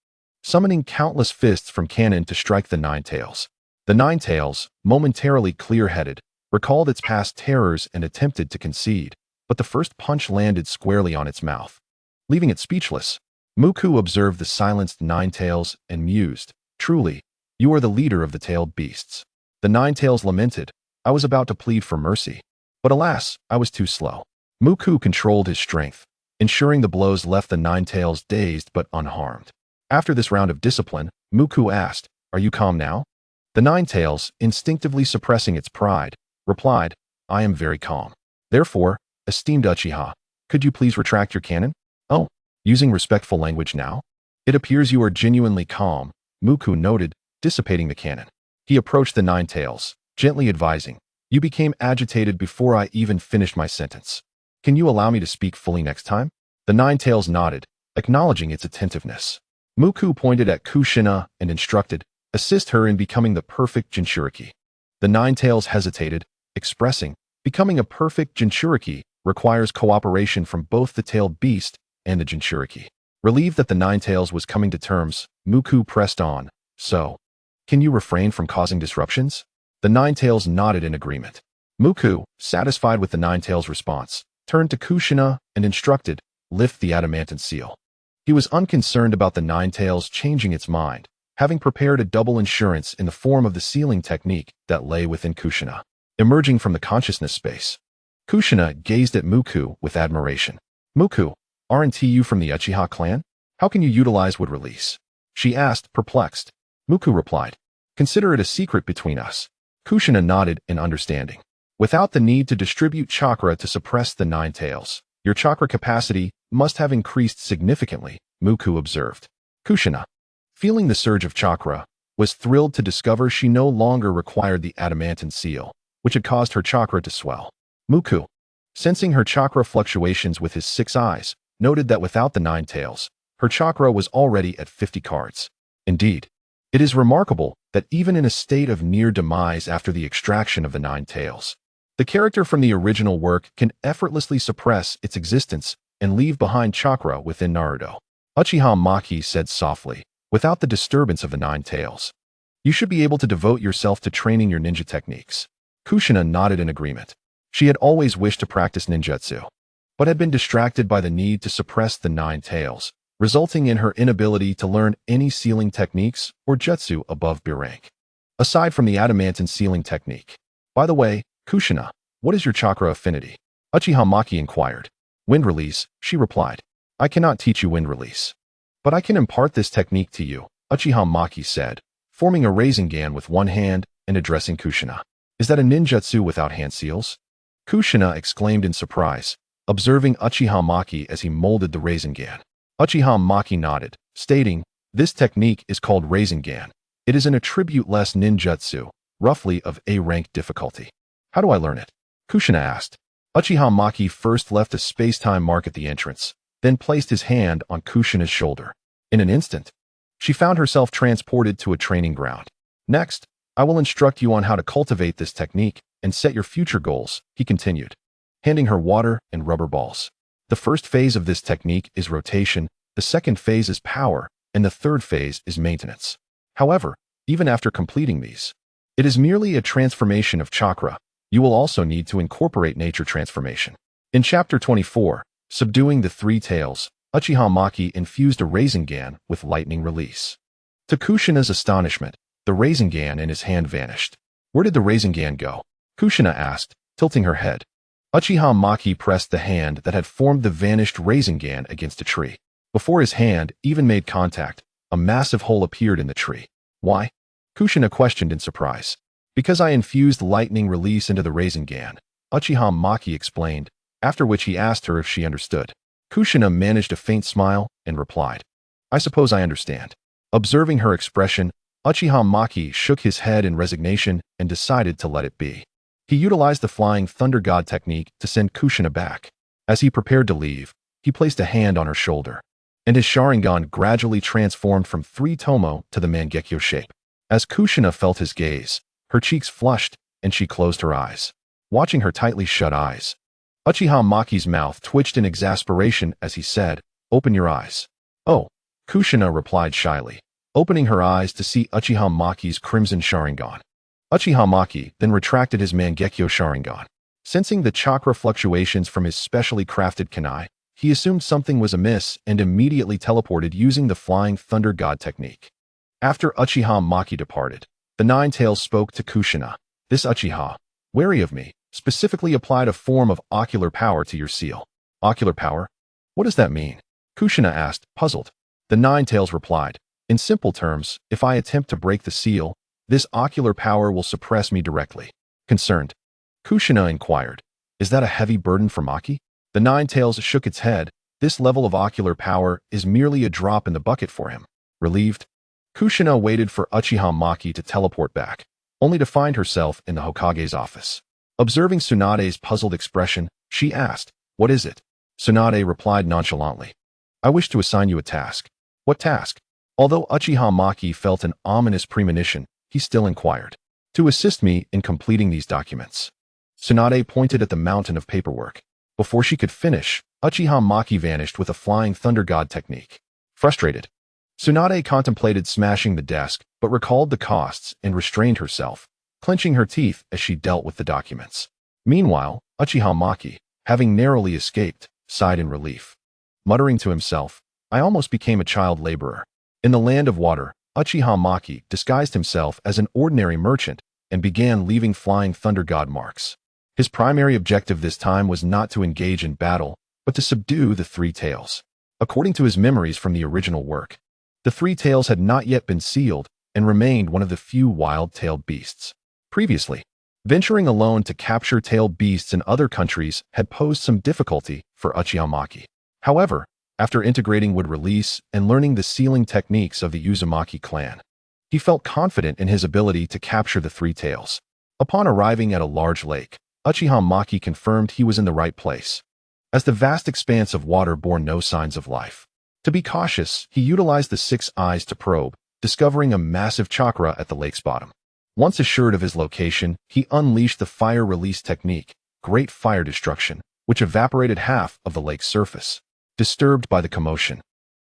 summoning countless fists from cannon to strike the Nine Tails. The Nine Tails, momentarily clear-headed, recalled its past terrors and attempted to concede, but the first punch landed squarely on its mouth, leaving it speechless. Muku observed the silenced Nine Tails and mused, "Truly, you are the leader of the tailed beasts." The Nine Tails lamented, "I was about to plead for mercy, but alas, I was too slow." Muku controlled his strength, ensuring the blows left the Nine Tails dazed but unharmed. After this round of discipline, Muku asked, "Are you calm now?" The Nine Tails, instinctively suppressing its pride, replied, "I am very calm. Therefore, esteemed Uchiha, could you please retract your cannon?" "Oh, using respectful language now? It appears you are genuinely calm," Muku noted, dissipating the cannon. He approached the Nine Tails, gently advising, "You became agitated before I even finished my sentence. Can you allow me to speak fully next time? The Nine Tails nodded, acknowledging its attentiveness. Muku pointed at Kushina and instructed, assist her in becoming the perfect Jinchuriki. The Nine Tails hesitated, expressing, becoming a perfect Jinchuriki requires cooperation from both the tailed beast and the Jinchuriki. Relieved that the Nine Tails was coming to terms, Muku pressed on, so, can you refrain from causing disruptions? The Nine Tails nodded in agreement. Muku, satisfied with the Nine Tails' response, turned to Kushina and instructed, lift the adamantine seal. He was unconcerned about the Nine Tails changing its mind, having prepared a double insurance in the form of the sealing technique that lay within Kushina. Emerging from the consciousness space, Kushina gazed at Muku with admiration. Muku, aren't you from the Uchiha clan? How can you utilize wood release? She asked, perplexed. Muku replied, consider it a secret between us. Kushina nodded in understanding. Without the need to distribute chakra to suppress the Nine Tails, your chakra capacity must have increased significantly, Muku observed. Kushina, feeling the surge of chakra, was thrilled to discover she no longer required the adamantine seal, which had caused her chakra to swell. Muku, sensing her chakra fluctuations with his 6 eyes, noted that without the Nine Tails, her chakra was already at 50 cards. Indeed, it is remarkable that even in a state of near demise after the extraction of the Nine Tails, the character from the original work can effortlessly suppress its existence and leave behind chakra within Naruto. Uchiha Maki said softly, without the disturbance of the Nine Tails. You should be able to devote yourself to training your ninja techniques. Kushina nodded in agreement. She had always wished to practice ninjutsu, but had been distracted by the need to suppress the Nine Tails, resulting in her inability to learn any sealing techniques or jutsu above B rank. Aside from the adamantine sealing technique. By the way, Kushina, what is your chakra affinity? Uchiha Maki inquired. Wind release, she replied. I cannot teach you wind release, but I can impart this technique to you, Uchiha Maki said, forming a Rasengan with one hand and addressing Kushina. Is that a ninjutsu without hand seals? Kushina exclaimed in surprise, observing Uchiha Maki as he molded the Rasengan. Uchiha Maki nodded, stating, this technique is called Rasengan. It is an attribute-less ninjutsu, roughly of A-rank difficulty. How do I learn it? Kushina asked. Uchiha Maki first left a space-time mark at the entrance, then placed his hand on Kushina's shoulder. In an instant, she found herself transported to a training ground. Next, I will instruct you on how to cultivate this technique and set your future goals, he continued, handing her water and rubber balls. The first phase of this technique is rotation, the second phase is power, and the third phase is maintenance. However, even after completing these, it is merely a transformation of chakra. You will also need to incorporate nature transformation. In Chapter 24, Subduing the Three Tails, Uchiha Maki infused a Rasengan with lightning release. To Kushina's astonishment, the Rasengan in his hand vanished. Where did the Rasengan go? Kushina asked, tilting her head. Uchiha Maki pressed the hand that had formed the vanished Rasengan against a tree. Before his hand even made contact, a massive hole appeared in the tree. Why? Kushina questioned in surprise. Because I infused lightning release into the Rasengan, Uchiha Maki explained, after which he asked her if she understood. Kushina managed a faint smile and replied, I suppose I understand. Observing her expression, Uchiha Maki shook his head in resignation and decided to let it be. He utilized the Flying Thunder God technique to send Kushina back. As he prepared to leave, he placed a hand on her shoulder, and his Sharingan gradually transformed from 3 tomo to the Mangekyo shape. As Kushina felt his gaze, her cheeks flushed and she closed her eyes. Watching her tightly shut eyes, Uchiha Maki's mouth twitched in exasperation as he said, Open your eyes. Oh, Kushina replied shyly, opening her eyes to see Uchiha Maki's crimson Sharingan. Uchiha Maki then retracted his Mangekyo Sharingan. Sensing the chakra fluctuations from his specially crafted kunai, he assumed something was amiss and immediately teleported using the Flying Thunder God technique. After Uchiha Maki departed, the Nine Tails spoke to Kushina. This Uchiha, wary of me, specifically applied a form of ocular power to your seal. Ocular power? What does that mean? Kushina asked, puzzled. The Nine Tails replied, in simple terms, if I attempt to break the seal, this ocular power will suppress me directly. Concerned, Kushina inquired, is that a heavy burden for Maki? The Nine Tails shook its head. This level of ocular power is merely a drop in the bucket for him. Relieved, Kushina waited for Uchiha Maki to teleport back, only to find herself in the Hokage's office. Observing Tsunade's puzzled expression, she asked, What is it? Tsunade replied nonchalantly. I wish to assign you a task. What task? Although Uchiha Maki felt an ominous premonition, he still inquired. To assist me in completing these documents. Tsunade pointed at the mountain of paperwork. Before she could finish, Uchiha Maki vanished with a flying thunder god technique. Frustrated, Tsunade contemplated smashing the desk, but recalled the costs and restrained herself, clenching her teeth as she dealt with the documents. Meanwhile, Uchiha Maki, having narrowly escaped, sighed in relief. Muttering to himself, I almost became a child laborer. In the land of water, Uchiha Maki disguised himself as an ordinary merchant and began leaving flying thunder god marks. His primary objective this time was not to engage in battle, but to subdue the Three Tails. According to his memories from the original work, the Three Tails had not yet been sealed and remained one of the few wild-tailed beasts. Previously, venturing alone to capture tailed beasts in other countries had posed some difficulty for Uchiha Maki. However, after integrating wood release and learning the sealing techniques of the Uzumaki clan, he felt confident in his ability to capture the Three Tails. Upon arriving at a large lake, Uchiha Maki confirmed he was in the right place, as the vast expanse of water bore no signs of life. To be cautious, he utilized the six eyes to probe, discovering a massive chakra at the lake's bottom. Once assured of his location, he unleashed the fire release technique, Great Fire Destruction, which evaporated half of the lake's surface. Disturbed by the commotion,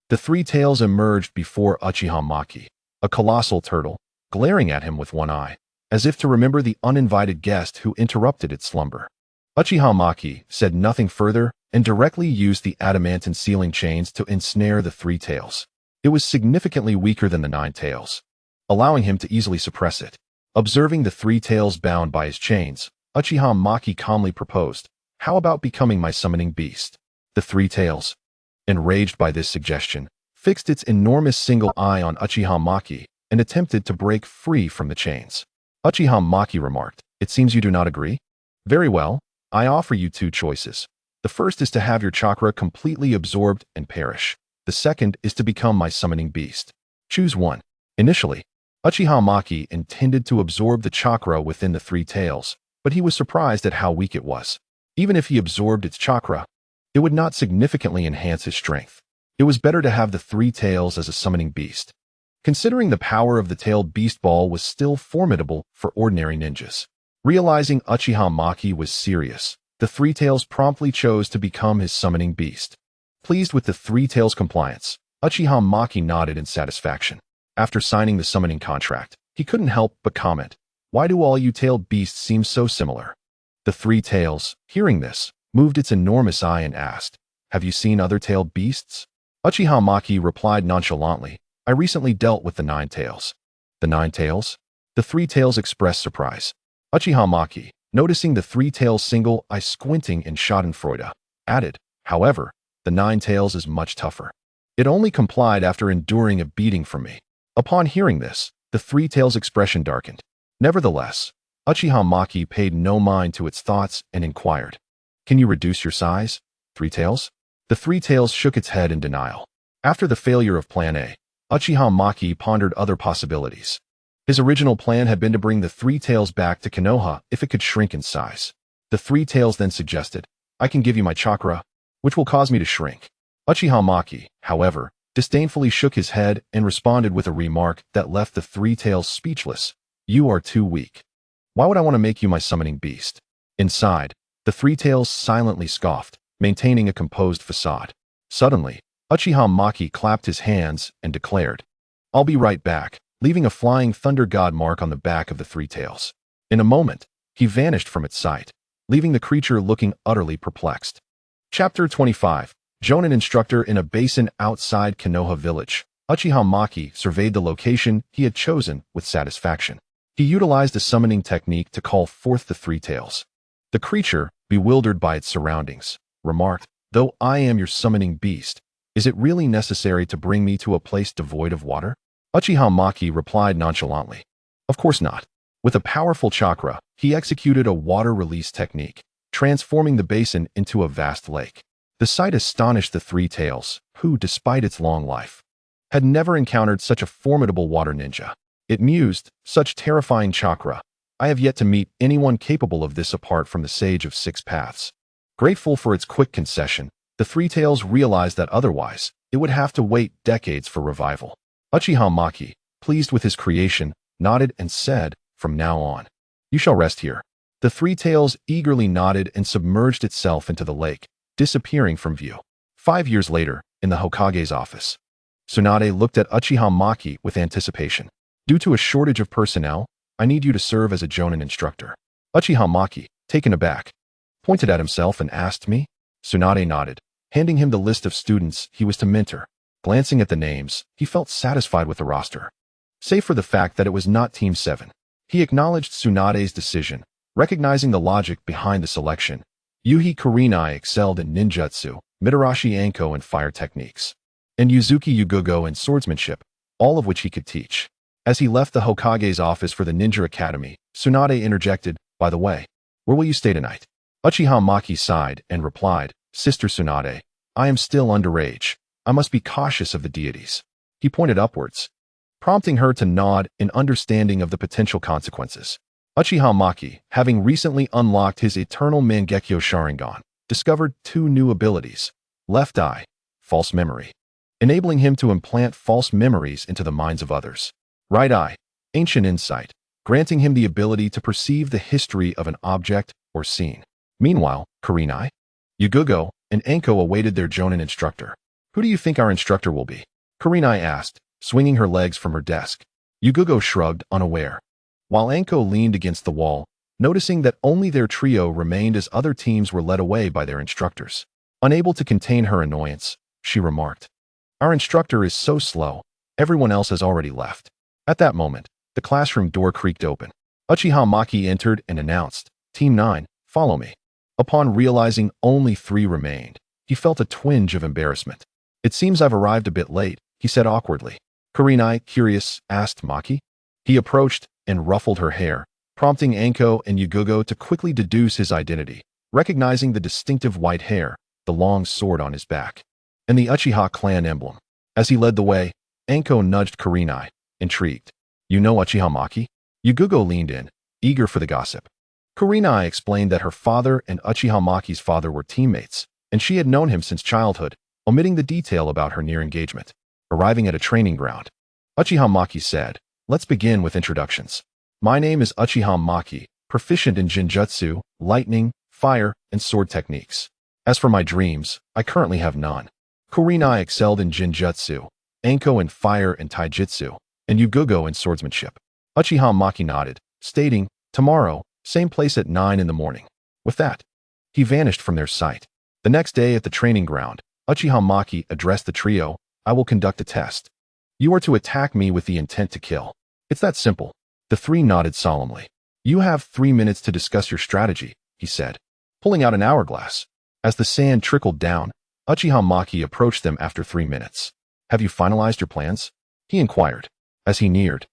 the Three Tails emerged before Uchiha Maki, a colossal turtle, glaring at him with one eye, as if to remember the uninvited guest who interrupted its slumber. Uchiha Maki said nothing further and directly used the adamantine sealing chains to ensnare the Three Tails. It was significantly weaker than the Nine Tails, allowing him to easily suppress it. Observing the Three Tails bound by his chains, Uchiha Maki calmly proposed, how about becoming my summoning beast? The Three Tails, enraged by this suggestion, fixed its enormous single eye on Uchiha Maki and attempted to break free from the chains. Uchiha Maki remarked, it seems you do not agree? Very well, I offer you two choices. The first is to have your chakra completely absorbed and perish. The second is to become my summoning beast. Choose one. Initially, Uchiha Maki intended to absorb the chakra within the Three Tails, but he was surprised at how weak it was. Even if he absorbed its chakra, it would not significantly enhance his strength. It was better to have the Three Tails as a summoning beast. Considering the power of the tailed beast ball was still formidable for ordinary ninjas. Realizing Uchiha Maki was serious, the Three Tails promptly chose to become his summoning beast. Pleased with the Three Tails' compliance, Uchiha Maki nodded in satisfaction. After signing the summoning contract, he couldn't help but comment, why do all you tailed beasts seem so similar? The Three Tails, hearing this, moved its enormous eye and asked, have you seen other tailed beasts? Uchiha Maki replied nonchalantly, I recently dealt with the Nine Tails. The Nine Tails? The Three Tails expressed surprise. Uchiha Maki, noticing the Three Tails' single eye squinting in schadenfreude, added, however, the Nine Tails is much tougher. It only complied after enduring a beating from me. Upon hearing this, the Three Tails' expression darkened. Nevertheless, Uchiha Maki paid no mind to its thoughts and inquired, can you reduce your size, Three Tails? The Three Tails shook its head in denial. After the failure of Plan A, Uchiha Maki pondered other possibilities. His original plan had been to bring the Three Tails back to Konoha if it could shrink in size. The Three Tails then suggested, I can give you my chakra, which will cause me to shrink. Uchiha Maki, however, disdainfully shook his head and responded with a remark that left the Three Tails speechless. You are too weak. Why would I want to make you my summoning beast? Inside, the Three Tails silently scoffed, maintaining a composed facade. Suddenly, Uchiha Maki clapped his hands and declared, I'll be right back, leaving a flying thunder god mark on the back of the Three Tails. In a moment, he vanished from its sight, leaving the creature looking utterly perplexed. Chapter 25. Jonin instructor in a basin outside Konoha village. Uchiha Maki surveyed the location he had chosen with satisfaction. He utilized a summoning technique to call forth the Three Tails. The creature, bewildered by its surroundings, remarked, though I am your summoning beast, is it really necessary to bring me to a place devoid of water? Uchiha Maki replied nonchalantly, of course not. With a powerful chakra, he executed a water release technique, transforming the basin into a vast lake. The sight astonished the Three Tails, who, despite its long life, had never encountered such a formidable water ninja. It mused, such terrifying chakra. I have yet to meet anyone capable of this apart from the Sage of Six Paths. Grateful for its quick concession, the Three Tails realized that otherwise, it would have to wait decades for revival. Uchiha Maki, pleased with his creation, nodded and said, "From now on, you shall rest here." The Three Tails eagerly nodded and submerged itself into the lake, disappearing from view. 5 years later, in the Hokage's office, Tsunade looked at Uchiha Maki with anticipation. "Due to a shortage of personnel, I need you to serve as a Jonin instructor." Uchiha Maki, taken aback, pointed at himself and asked, "Me?" Tsunade nodded, handing him the list of students he was to mentor. Glancing at the names, he felt satisfied with the roster, save for the fact that it was not Team 7. He acknowledged Tsunade's decision, recognizing the logic behind the selection. Yuhi Kurenai excelled in ninjutsu, Mitarashi Anko in fire techniques, and Yuzuki Yugugo in swordsmanship, all of which he could teach. As he left the Hokage's office for the Ninja Academy, Tsunade interjected, "By the way, where will you stay tonight?" Uchiha Maki sighed and replied, "Sister Tsunade, I am still underage. I must be cautious of the deities." He pointed upwards, prompting her to nod in understanding of the potential consequences. Uchiha Maki, having recently unlocked his eternal Mangekyo Sharingan, discovered 2 new abilities: Left Eye, False Memory, enabling him to implant false memories into the minds of others. Right Eye, Ancient Insight, granting him the ability to perceive the history of an object or scene. Meanwhile, Kurenai, Yugugo, and Anko awaited their Jonin instructor. "Who do you think our instructor will be?" Kurenai asked, swinging her legs from her desk. Yugugo shrugged, unaware, while Anko leaned against the wall, noticing that only their trio remained as other teams were led away by their instructors. Unable to contain her annoyance, she remarked, "Our instructor is so slow, everyone else has already left." At that moment, the classroom door creaked open. Uchiha Maki entered and announced, "Team 9, follow me." Upon realizing only 3 remained, he felt a twinge of embarrassment. "It seems I've arrived a bit late," he said awkwardly. Kurenai, curious, asked Maki. He approached and ruffled her hair, prompting Anko and Yugugo to quickly deduce his identity, recognizing the distinctive white hair, the long sword on his back, and the Uchiha clan emblem. As he led the way, Anko nudged Kurenai, intrigued. "You know Uchiha Maki?" Yugugo leaned in, eager for the gossip. Kurenai explained that her father and Uchiha Maki's father were teammates, and she had known him since childhood, omitting the detail about her near engagement. Arriving at a training ground, Uchiha Maki said, "Let's begin with introductions. My name is Uchiha Maki, proficient in Jinjutsu, lightning, fire, and sword techniques. As for my dreams, I currently have none." Kurenai excelled in Jinjutsu, Anko in fire and Taijutsu, and Yugugo in swordsmanship. Uchiha Maki nodded, stating, "Tomorrow, same place at 9 in the morning." With that, he vanished from their sight. The next day at the training ground, Uchiha Maki addressed the trio, "I will conduct a test. You are to attack me with the intent to kill. It's that simple." The 3 nodded solemnly. "You have 3 minutes to discuss your strategy," he said, pulling out an hourglass. As the sand trickled down, Uchiha Maki approached them after 3 minutes. "Have you finalized your plans?" he inquired. As he neared,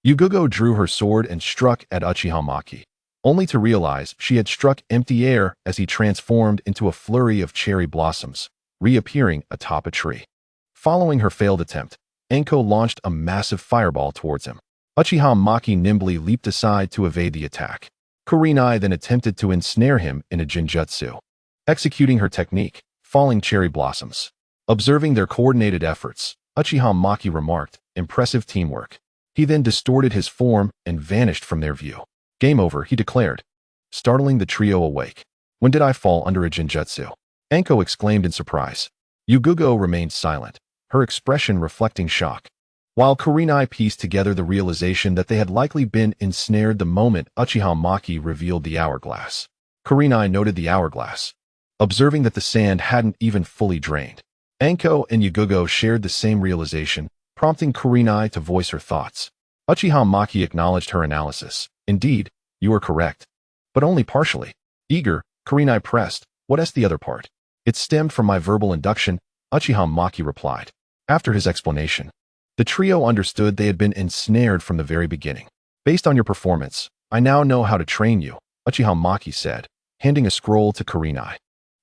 Yugugo drew her sword and struck at Uchiha Maki, only to realize she had struck empty air as he transformed into a flurry of cherry blossoms, reappearing atop a tree. Following her failed attempt, Anko launched a massive fireball towards him. Uchiha Maki nimbly leaped aside to evade the attack. Kurenai then attempted to ensnare him in a Jinjutsu, executing her technique, falling cherry blossoms. Observing their coordinated efforts, Uchiha Maki remarked, "Impressive teamwork." He then distorted his form and vanished from their view. "Game over," he declared, startling the trio awake. "When did I fall under a Jinjutsu?" Anko exclaimed in surprise. Yugugo remained silent, her expression reflecting shock, while Kurenai pieced together the realization that they had likely been ensnared the moment Uchiha Maki revealed the hourglass. Kurenai noted the hourglass, observing that the sand hadn't even fully drained. Anko and Yugugo shared the same realization, prompting Kurenai to voice her thoughts. Uchiha Maki acknowledged her analysis. "Indeed, you are correct, but only partially." Eager, Kurenai pressed, "What's the other part?" "It stemmed from my verbal induction," Uchiha Maki replied. After his explanation, the trio understood they had been ensnared from the very beginning. "Based on your performance, I now know how to train you," Uchiha Maki said, handing a scroll to Kurenai.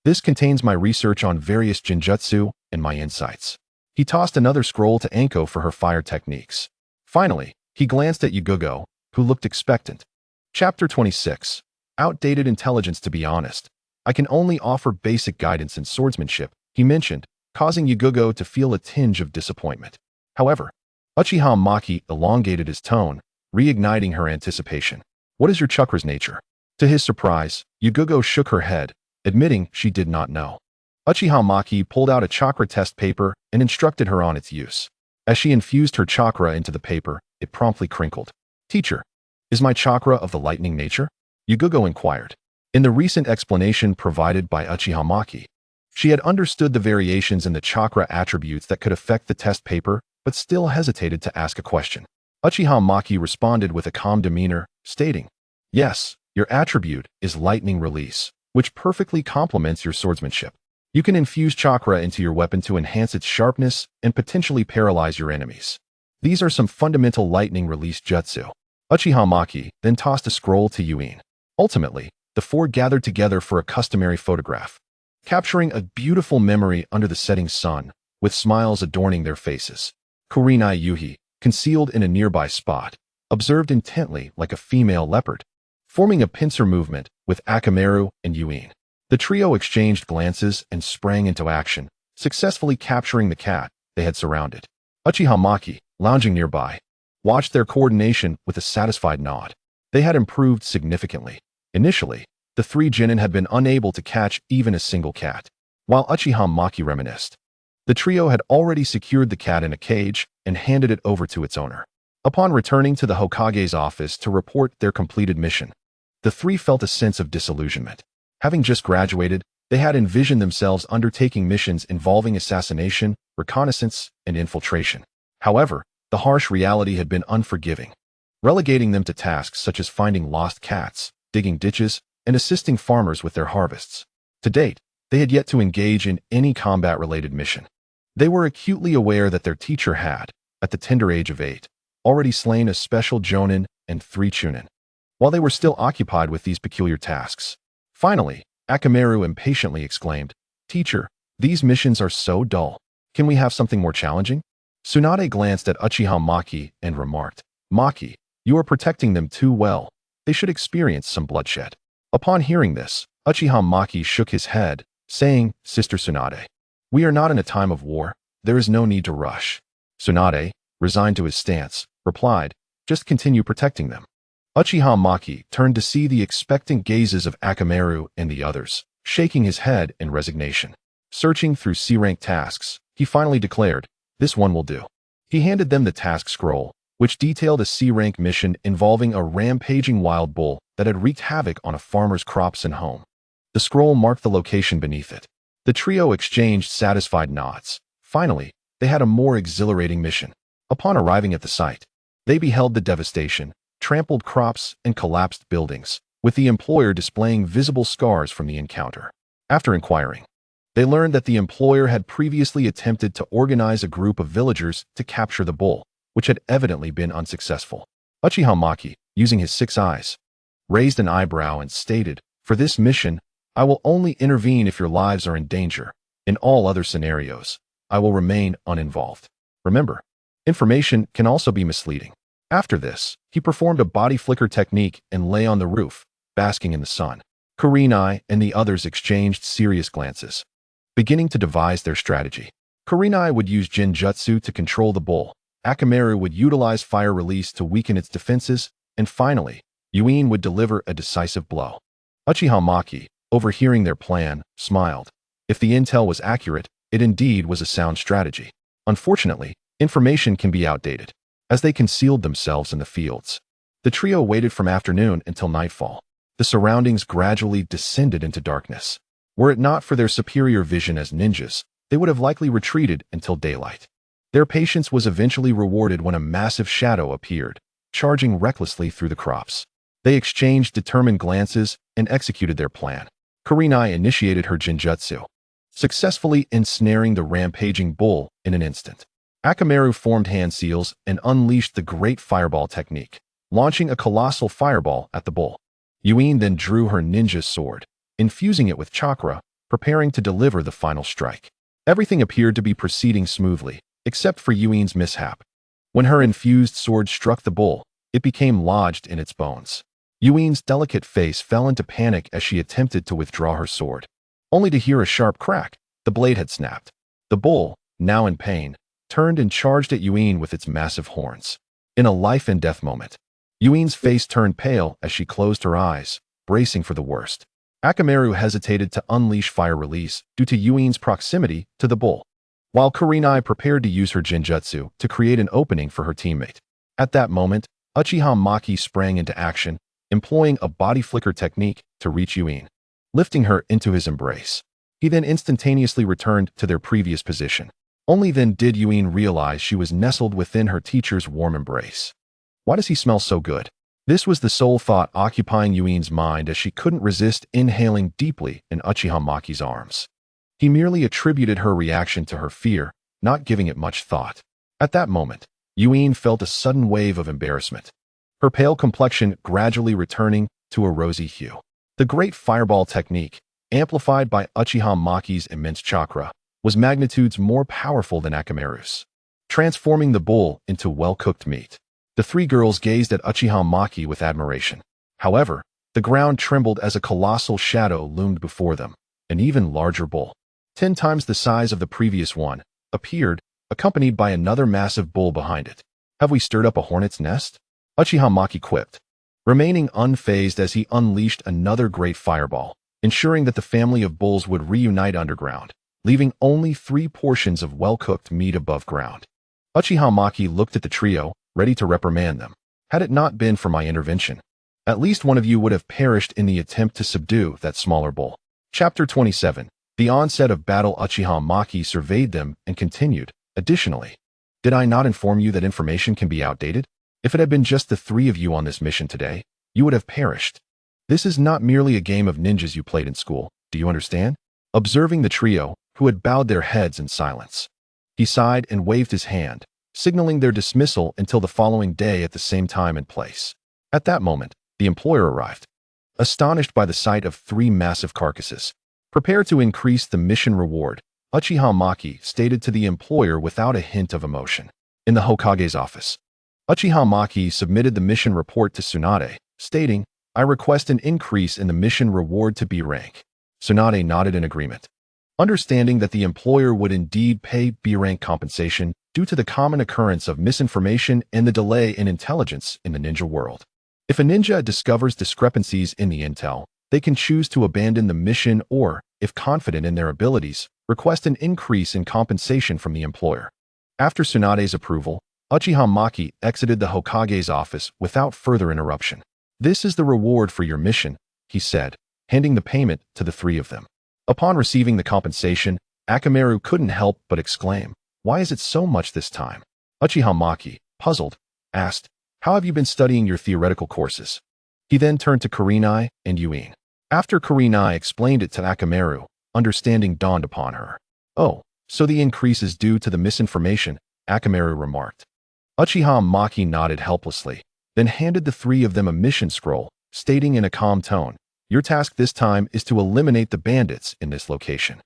"This contains my research on various Jinjutsu and my insights." He tossed another scroll to Anko for her fire techniques. Finally, he glanced at Yugugo, who looked expectant. Chapter 26. Outdated intelligence. To be honest, I can only offer basic guidance in swordsmanship, he mentioned, causing Yugogo to feel a tinge of disappointment. However, Uchiha Maki elongated his tone, reigniting her anticipation. What is your chakra's nature? To his surprise, Yugogo shook her head, admitting she did not know. Uchiha Maki pulled out a chakra test paper and instructed her on its use. As she infused her chakra into the paper, it promptly crinkled. Teacher, is my chakra of the lightning nature? Yugogo inquired. In the recent explanation provided by Uchiha Maki, she had understood the variations in the chakra attributes that could affect the test paper, but still hesitated to ask a question. Uchiha Maki responded with a calm demeanor, stating, yes, your attribute is lightning release, which perfectly complements your swordsmanship. You can infuse chakra into your weapon to enhance its sharpness and potentially paralyze your enemies. These are some fundamental lightning release jutsu. Uchiha Maki then tossed a scroll to Yuin. Ultimately, the four gathered together for a customary photograph, capturing a beautiful memory under the setting sun, with smiles adorning their faces. Kurenai Yuhi, concealed in a nearby spot, observed intently like a female leopard, forming a pincer movement with Akamaru and Yuin. The trio exchanged glances and sprang into action, successfully capturing the cat they had surrounded. Uchiha Maki, lounging nearby, watched their coordination with a satisfied nod. They had improved significantly. Initially, the three Jonin had been unable to catch even a single cat. While Uchiha Maki reminisced, the trio had already secured the cat in a cage and handed it over to its owner. Upon returning to the Hokage's office to report their completed mission, the three felt a sense of disillusionment. Having just graduated, they had envisioned themselves undertaking missions involving assassination, reconnaissance, and infiltration. However, the harsh reality had been unforgiving, relegating them to tasks such as finding lost cats, digging ditches, and assisting farmers with their harvests. To date, they had yet to engage in any combat-related mission. They were acutely aware that their teacher had, at the tender age of 8, already slain a special Jonin and 3 Chunin, while they were still occupied with these peculiar tasks. Finally, Akamaru impatiently exclaimed, Teacher, these missions are so dull. Can we have something more challenging? Tsunade glanced at Uchiha Maki and remarked, Maki, you are protecting them too well. They should experience some bloodshed. Upon hearing this, Uchiha Maki shook his head, saying, Sister Tsunade, we are not in a time of war. There is no need to rush. Tsunade, resigned to his stance, replied, just continue protecting them. Uchiha Maki turned to see the expectant gazes of Akamaru and the others, shaking his head in resignation. Searching through C-rank tasks, he finally declared, this one will do. He handed them the task scroll, which detailed a C-rank mission involving a rampaging wild bull that had wreaked havoc on a farmer's crops and home. The scroll marked the location beneath it. The trio exchanged satisfied nods. Finally, they had a more exhilarating mission. Upon arriving at the site, they beheld the devastation, trampled crops, and collapsed buildings, with the employer displaying visible scars from the encounter. After inquiring, they learned that the employer had previously attempted to organize a group of villagers to capture the bull, which had evidently been unsuccessful. Uchiha Maki, using his 6 eyes, raised an eyebrow and stated, for this mission, I will only intervene if your lives are in danger. In all other scenarios, I will remain uninvolved. Remember, information can also be misleading. After this, he performed a body flicker technique and lay on the roof, basking in the sun. Kurenai and the others exchanged serious glances, beginning to devise their strategy. Kurenai would use Jinjutsu to control the bull, Akamaru would utilize fire release to weaken its defenses, and finally, Yuin would deliver a decisive blow. Uchiha Maki, overhearing their plan, smiled. If the intel was accurate, it indeed was a sound strategy. Unfortunately, information can be outdated. As they concealed themselves in the fields, the trio waited from afternoon until nightfall. The surroundings gradually descended into darkness. Were it not for their superior vision as ninjas, they would have likely retreated until daylight. Their patience was eventually rewarded when a massive shadow appeared, charging recklessly through the crops. They exchanged determined glances and executed their plan. Kurenai initiated her Jinjutsu, successfully ensnaring the rampaging bull in an instant. Akamaru formed hand seals and unleashed the Great Fireball technique, launching a colossal fireball at the bull. Yuin then drew her ninja sword, infusing it with chakra, preparing to deliver the final strike. Everything appeared to be proceeding smoothly, except for Yuin's mishap. When her infused sword struck the bull, it became lodged in its bones. Yuin's delicate face fell into panic as she attempted to withdraw her sword. Only to hear a sharp crack, the blade had snapped. The bull, now in pain, turned and charged at Yuin with its massive horns. In a life-and-death moment, Yuin's face turned pale as she closed her eyes, bracing for the worst. Akamaru hesitated to unleash fire release due to Yuin's proximity to the bull, while Kurenai prepared to use her Jinjutsu to create an opening for her teammate. At that moment, Uchiha Maki sprang into action, employing a body flicker technique to reach Yuin, lifting her into his embrace. He then instantaneously returned to their previous position. Only then did Yuin realize she was nestled within her teacher's warm embrace. Why does he smell so good? This was the sole thought occupying Yuin's mind as she couldn't resist inhaling deeply in Uchiha Maki's arms. He merely attributed her reaction to her fear, not giving it much thought. At that moment, Yuin felt a sudden wave of embarrassment, her pale complexion gradually returning to a rosy hue. The great fireball technique, amplified by Uchiha Maki's immense chakra, was magnitudes more powerful than Akamaru's, transforming the bull into well-cooked meat. The three girls gazed at Uchiha Maki with admiration. However, the ground trembled as a colossal shadow loomed before them. An even larger bull, 10 times the size of the previous one, appeared, accompanied by another massive bull behind it. Have we stirred up a hornet's nest? Uchiha Maki quipped, remaining unfazed as he unleashed another great fireball, ensuring that the family of bulls would reunite underground, leaving only 3 portions of well-cooked meat above ground. Uchiha Maki looked at the trio, ready to reprimand them. Had it not been for my intervention, at least one of you would have perished in the attempt to subdue that smaller bull. Chapter 27. The onset of battle. Uchiha Maki surveyed them and continued, additionally, did I not inform you that information can be outdated? If it had been just the 3 of you on this mission today, you would have perished. This is not merely a game of ninjas you played in school, do you understand? Observing the trio, who had bowed their heads in silence, he sighed and waved his hand, signaling their dismissal until the following day at the same time and place. At that moment, the employer arrived, astonished by the sight of 3 massive carcasses. Prepare to increase the mission reward, Uchiha Maki stated to the employer without a hint of emotion. In the Hokage's office, Uchiha Maki submitted the mission report to Tsunade, stating, I request an increase in the mission reward to B rank. Tsunade nodded in agreement, understanding that the employer would indeed pay B rank compensation due to the common occurrence of misinformation and the delay in intelligence in the ninja world. If a ninja discovers discrepancies in the intel, they can choose to abandon the mission or, if confident in their abilities, request an increase in compensation from the employer. After Tsunade's approval, Uchiha Maki exited the Hokage's office without further interruption. This is the reward for your mission, he said, handing the payment to the 3 of them. Upon receiving the compensation, Akamaru couldn't help but exclaim, why is it so much this time? Uchiha Maki, puzzled, asked, how have you been studying your theoretical courses? He then turned to Kurenai and Yuin. After Kurenai explained it to Akamaru, understanding dawned upon her. Oh, so the increase is due to the misinformation, Akamaru remarked. Uchiha Maki nodded helplessly, then handed the 3 of them a mission scroll, stating in a calm tone, your task this time is to eliminate the bandits in this location.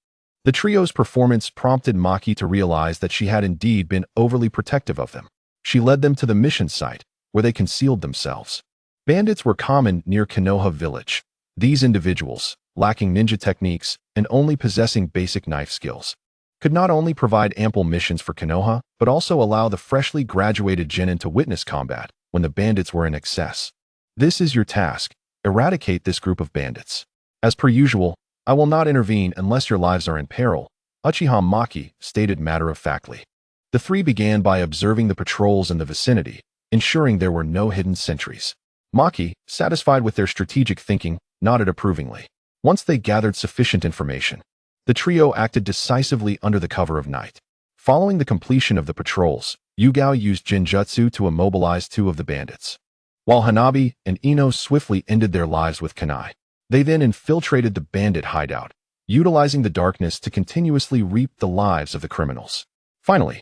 The trio's performance prompted Maki to realize that she had indeed been overly protective of them. She led them to the mission site, where they concealed themselves. Bandits were common near Konoha village. These individuals, lacking ninja techniques and only possessing basic knife skills, could not only provide ample missions for Konoha, but also allow the freshly graduated Jonin to witness combat when the bandits were in excess. This is your task, eradicate this group of bandits. As per usual, I will not intervene unless your lives are in peril, Uchiha Maki stated matter-of-factly. The 3 began by observing the patrols in the vicinity, ensuring there were no hidden sentries. Maki, satisfied with their strategic thinking, nodded approvingly. Once they gathered sufficient information, the trio acted decisively under the cover of night. Following the completion of the patrols, Yugao used Jinjutsu to immobilize 2 of the bandits, while Hanabi and Ino swiftly ended their lives with kunai. They then infiltrated the bandit hideout, utilizing the darkness to continuously reap the lives of the criminals. Finally,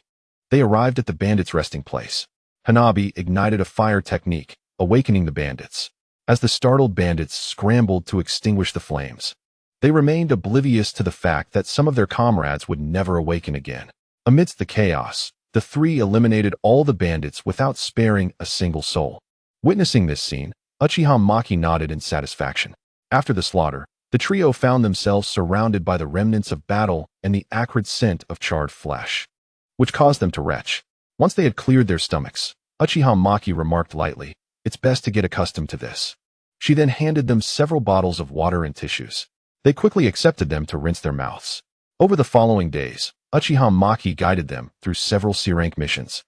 they arrived at the bandits' resting place. Hanabi ignited a fire technique, awakening the bandits. As the startled bandits scrambled to extinguish the flames, they remained oblivious to the fact that some of their comrades would never awaken again. Amidst the chaos, the 3 eliminated all the bandits without sparing a single soul. Witnessing this scene, Uchiha Maki nodded in satisfaction. After the slaughter, the trio found themselves surrounded by the remnants of battle and the acrid scent of charred flesh, which caused them to retch. Once they had cleared their stomachs, Uchiha Maki remarked lightly, "It's best to get accustomed to this." She then handed them several bottles of water and tissues. They quickly accepted them to rinse their mouths. Over the following days, Uchiha Maki guided them through several C-rank missions,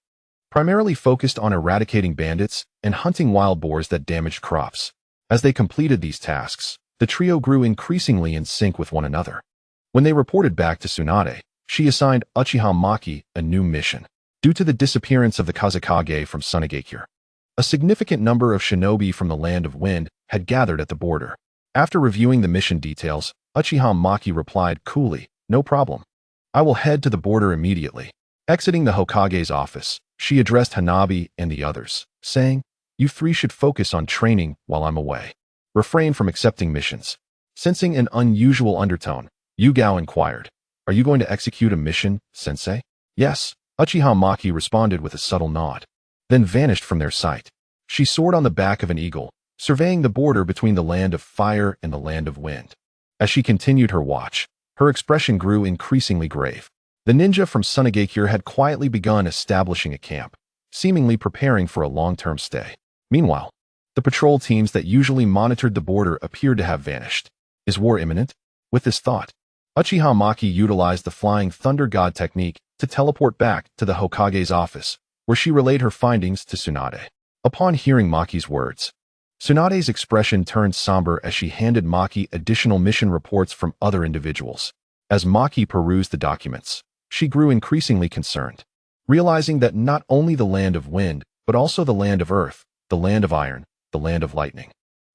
primarily focused on eradicating bandits and hunting wild boars that damaged crops. As they completed these tasks, the trio grew increasingly in sync with one another. When they reported back to Tsunade, she assigned Uchiha Maki a new mission. Due to the disappearance of the Kazekage from Tsunade, a significant number of shinobi from the Land of Wind had gathered at the border. After reviewing the mission details, Uchiha Maki replied coolly, "No problem. I will head to the border immediately." Exiting the Hokage's office, she addressed Hanabi and the others, saying, "You three should focus on training while I'm away. Refrain from accepting missions." Sensing an unusual undertone, Yugao inquired, "Are you going to execute a mission, sensei?" "Yes," Uchiha Maki responded with a subtle nod, then vanished from their sight. She soared on the back of an eagle, surveying the border between the Land of Fire and the Land of Wind. As she continued her watch, her expression grew increasingly grave. The ninja from Tsunade had quietly begun establishing a camp, seemingly preparing for a long-term stay. Meanwhile, the patrol teams that usually monitored the border appeared to have vanished. Is war imminent? With this thought, Uchiha Maki utilized the Flying Thunder God technique to teleport back to the Hokage's office, where she relayed her findings to Tsunade. Upon hearing Maki's words, Tsunade's expression turned somber as she handed Maki additional mission reports from other individuals. As Maki perused the documents, she grew increasingly concerned, realizing that not only the Land of Wind, but also the Land of Earth, the Land of Iron, the Land of Lightning,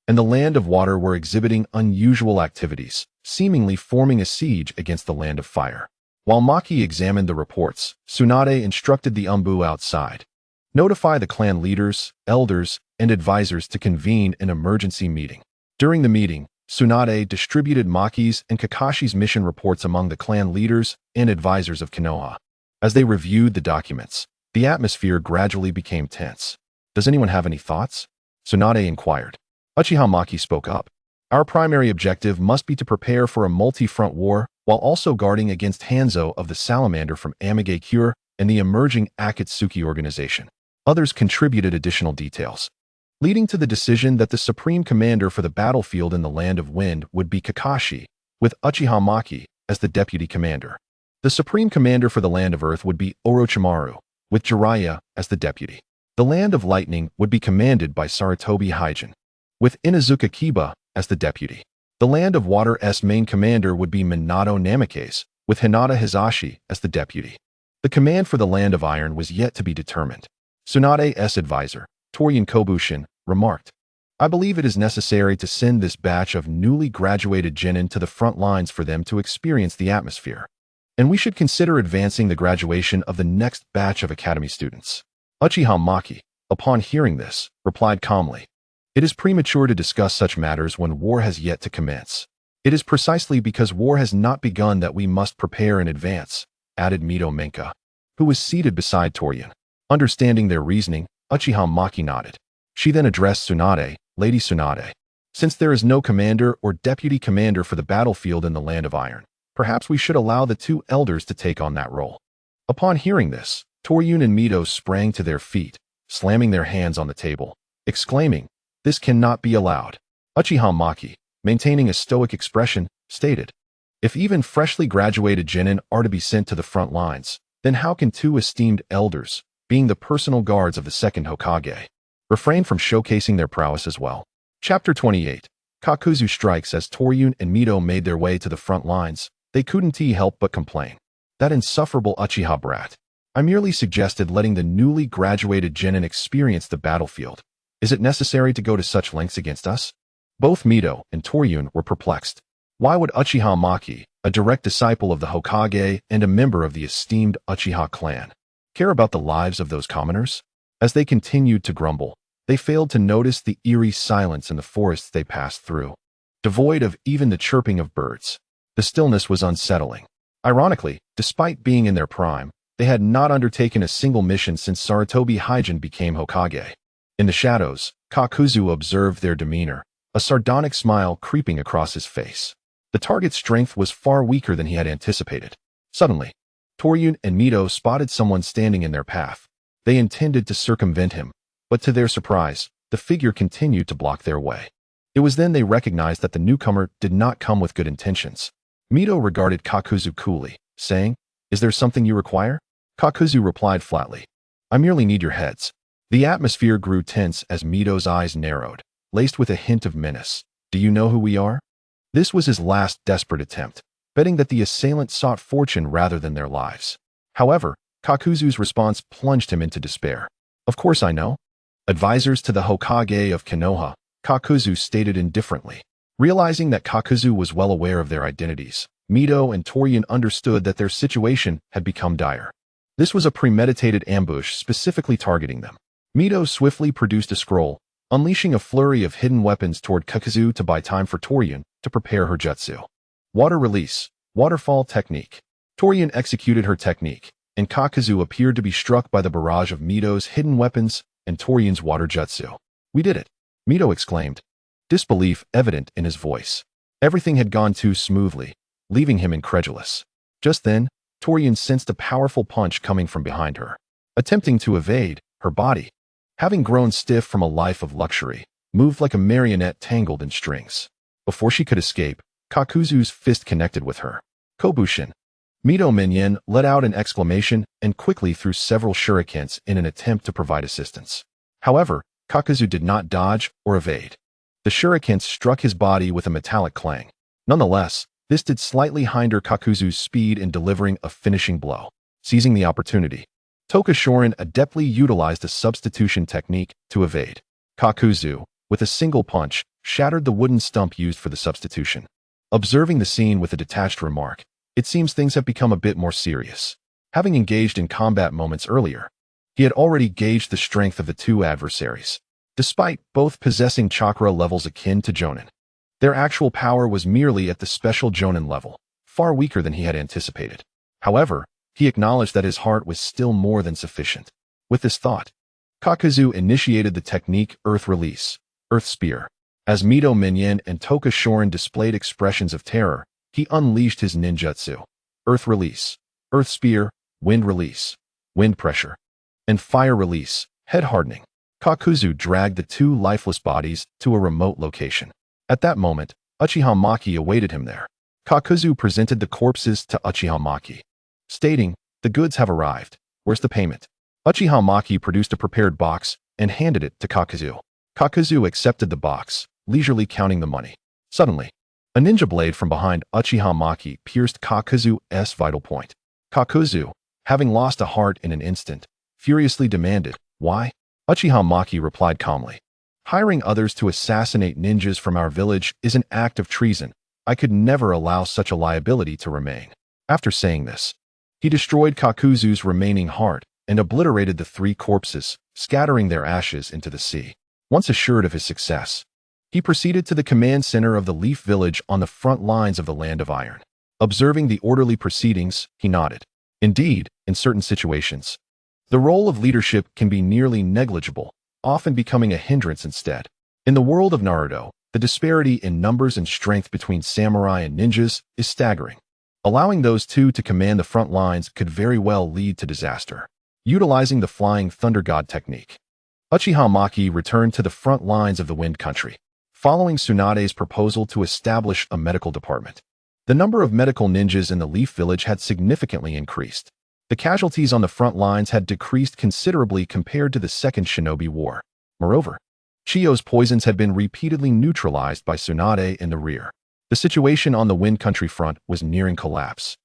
and the Land of Water were exhibiting unusual activities, seemingly forming a siege against the Land of Fire. While Maki examined the reports, Tsunade instructed the Umbu outside. Notify the clan leaders, elders, and advisors to convene an emergency meeting. During the meeting, Tsunade distributed Maki's and Kakashi's mission reports among the clan leaders and advisors of Konoha. As they reviewed the documents, the atmosphere gradually became tense. "Does anyone have any thoughts?" Tsunade inquired. Uchiha Maki spoke up. "Our primary objective must be to prepare for a multi-front war while also guarding against Hanzo of the Salamander from Amigakure and the emerging Akatsuki organization." Others contributed additional details, leading to the decision that the supreme commander for the battlefield in the Land of Wind would be Kakashi, with Uchiha Maki as the deputy commander. The supreme commander for the Land of Earth would be Orochimaru, with Jiraiya as the deputy. The Land of Lightning would be commanded by Sarutobi Hyjin, with Inazuka Kiba as the deputy. The Land of Water's main commander would be Minato Namikaze, with Hinata Hizashi as the deputy. The command for the Land of Iron was yet to be determined. Tsunade's advisor, Torian Kobushin, remarked, "I believe it is necessary to send this batch of newly graduated genin to the front lines for them to experience the atmosphere, and we should consider advancing the graduation of the next batch of academy students." Uchiha Maki, upon hearing this, replied calmly, "It is premature to discuss such matters when war has yet to commence. It is precisely because war has not begun that we must prepare in advance," added Mito Menka, who was seated beside Torian. Understanding their reasoning, Uchiha Maki nodded. She then addressed Tsunade, "Lady Tsunade, since there is no commander or deputy commander for the battlefield in the Land of Iron, perhaps we should allow the two elders to take on that role." Upon hearing this, Torian and Mito sprang to their feet, slamming their hands on the table, exclaiming, "This cannot be allowed." Uchiha Maki, maintaining a stoic expression, stated, "If even freshly graduated genin are to be sent to the front lines, then how can two esteemed elders, being the personal guards of the second Hokage, refrain from showcasing their prowess as well?" Chapter 28. Kakuzu strikes. As Torian and Mito made their way to the front lines, they couldn't help but complain. "That insufferable Uchiha brat. I merely suggested letting the newly graduated genin experience the battlefield. Is it necessary to go to such lengths against us?" Both Mito and Torian were perplexed. Why would Uchiha Maki, a direct disciple of the Hokage and a member of the esteemed Uchiha clan, care about the lives of those commoners? As they continued to grumble, they failed to notice the eerie silence in the forests they passed through, devoid of even the chirping of birds. The stillness was unsettling. Ironically, despite being in their prime, they had not undertaken a single mission since Sarutobi Hyjin became Hokage. In the shadows, Kakuzu observed their demeanor, a sardonic smile creeping across his face. The target's strength was far weaker than he had anticipated. Suddenly, Toryun and Mito spotted someone standing in their path. They intended to circumvent him, but to their surprise, the figure continued to block their way. It was then they recognized that the newcomer did not come with good intentions. Mito regarded Kakuzu coolly, saying, "Is there something you require?" Kakuzu replied flatly, "I merely need your heads." The atmosphere grew tense as Mito's eyes narrowed, laced with a hint of menace. "Do you know who we are?" This was his last desperate attempt, betting that the assailant sought fortune rather than their lives. However, Kakuzu's response plunged him into despair. "Of course I know." Advisors to the Hokage of Konoha, Kakuzu stated indifferently. Realizing that Kakuzu was well aware of their identities, Mito and Toryun understood that their situation had become dire. This was a premeditated ambush specifically targeting them. Mito swiftly produced a scroll, unleashing a flurry of hidden weapons toward Kakuzu to buy time for Toryun to prepare her jutsu. Water release, waterfall technique. Toryun executed her technique, and Kakuzu appeared to be struck by the barrage of Mito's hidden weapons and Toryun's water jutsu. "We did it!" Mito exclaimed, disbelief evident in his voice. Everything had gone too smoothly, leaving him incredulous. Just then, Toryun sensed a powerful punch coming from behind her. Attempting to evade, her body, having grown stiff from a life of luxury, moved like a marionette tangled in strings. Before she could escape, Kakuzu's fist connected with her. Kobushin. Mito Minyan let out an exclamation and quickly threw several shurikens in an attempt to provide assistance. However, Kakuzu did not dodge or evade. The shurikens struck his body with a metallic clang. Nonetheless, this did slightly hinder Kakuzu's speed in delivering a finishing blow. Seizing the opportunity, Toka Shorin adeptly utilized a substitution technique to evade. Kakuzu, with a single punch, shattered the wooden stump used for the substitution. Observing the scene with a detached remark, "It seems things have become a bit more serious." Having engaged in combat moments earlier, he had already gauged the strength of the two adversaries. Despite both possessing chakra levels akin to Jonin, their actual power was merely at the special Jonin level, far weaker than he had anticipated. However, he acknowledged that his heart was still more than sufficient. With this thought, Kakuzu initiated the technique Earth Release, Earth Spear. As Mito Minyan and Toka Shorin displayed expressions of terror, he unleashed his ninjutsu, Earth Release, Earth Spear, Wind Release, Wind Pressure, and Fire Release, Head Hardening. Kakuzu dragged the two lifeless bodies to a remote location. At that moment, Uchiha Maki awaited him there. Kakuzu presented the corpses to Uchiha Maki, stating, "The goods have arrived. Where's the payment?" Uchiha Maki produced a prepared box and handed it to Kakuzu. Kakuzu accepted the box, leisurely counting the money. Suddenly, a ninja blade from behind Uchiha Maki pierced Kakuzu's vital point. Kakuzu, having lost a heart in an instant, furiously demanded, "Why?" Uchiha Maki replied calmly, "Hiring others to assassinate ninjas from our village is an act of treason. I could never allow such a liability to remain." After saying this, he destroyed Kakuzu's remaining heart and obliterated the three corpses, scattering their ashes into the sea. Once assured of his success, he proceeded to the command center of the Leaf Village on the front lines of the Land of Iron. Observing the orderly proceedings, he nodded. Indeed, in certain situations, the role of leadership can be nearly negligible, often becoming a hindrance instead. In the world of Naruto, the disparity in numbers and strength between samurai and ninjas is staggering. Allowing those two to command the front lines could very well lead to disaster. Utilizing the Flying Thunder God technique, Uchiha Maki returned to the front lines of the Wind Country, following Tsunade's proposal to establish a medical department. The number of medical ninjas in the Leaf Village had significantly increased. The casualties on the front lines had decreased considerably compared to the Second Shinobi War. Moreover, Chiyo's poisons had been repeatedly neutralized by Tsunade in the rear. The situation on the Wind Country front was nearing collapse.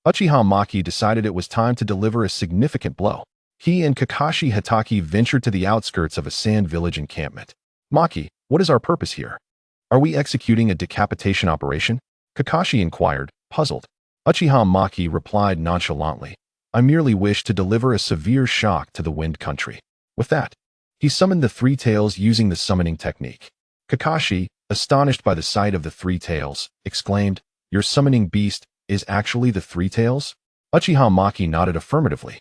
Uchiha Maki decided it was time to deliver a significant blow. He and Kakashi Hatake ventured to the outskirts of a sand village encampment. "Maki, what is our purpose here? Are we executing a decapitation operation?" Kakashi inquired, puzzled. Uchiha Maki replied nonchalantly, "I merely wish to deliver a severe shock to the Wind Country." With that, he summoned the Three Tails using the summoning technique. Kakashi, astonished by the sight of the Three Tails, exclaimed, "Your summoning beast is actually the Three Tails?" Uchiha Maki nodded affirmatively,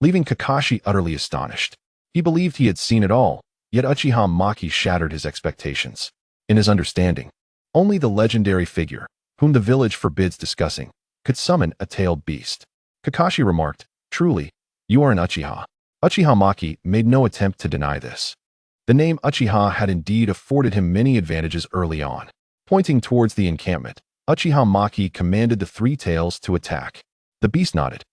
leaving Kakashi utterly astonished. He believed he had seen it all, Yet Uchiha Maki shattered his expectations. In his understanding, only the legendary figure, whom the village forbids discussing, could summon a tailed beast. Kakashi remarked, "Truly, you are an Uchiha." Uchiha Maki made no attempt to deny this. The name Uchiha had indeed afforded him many advantages early on. Pointing towards the encampment, Uchiha Maki commanded the three tails to attack. The beast nodded,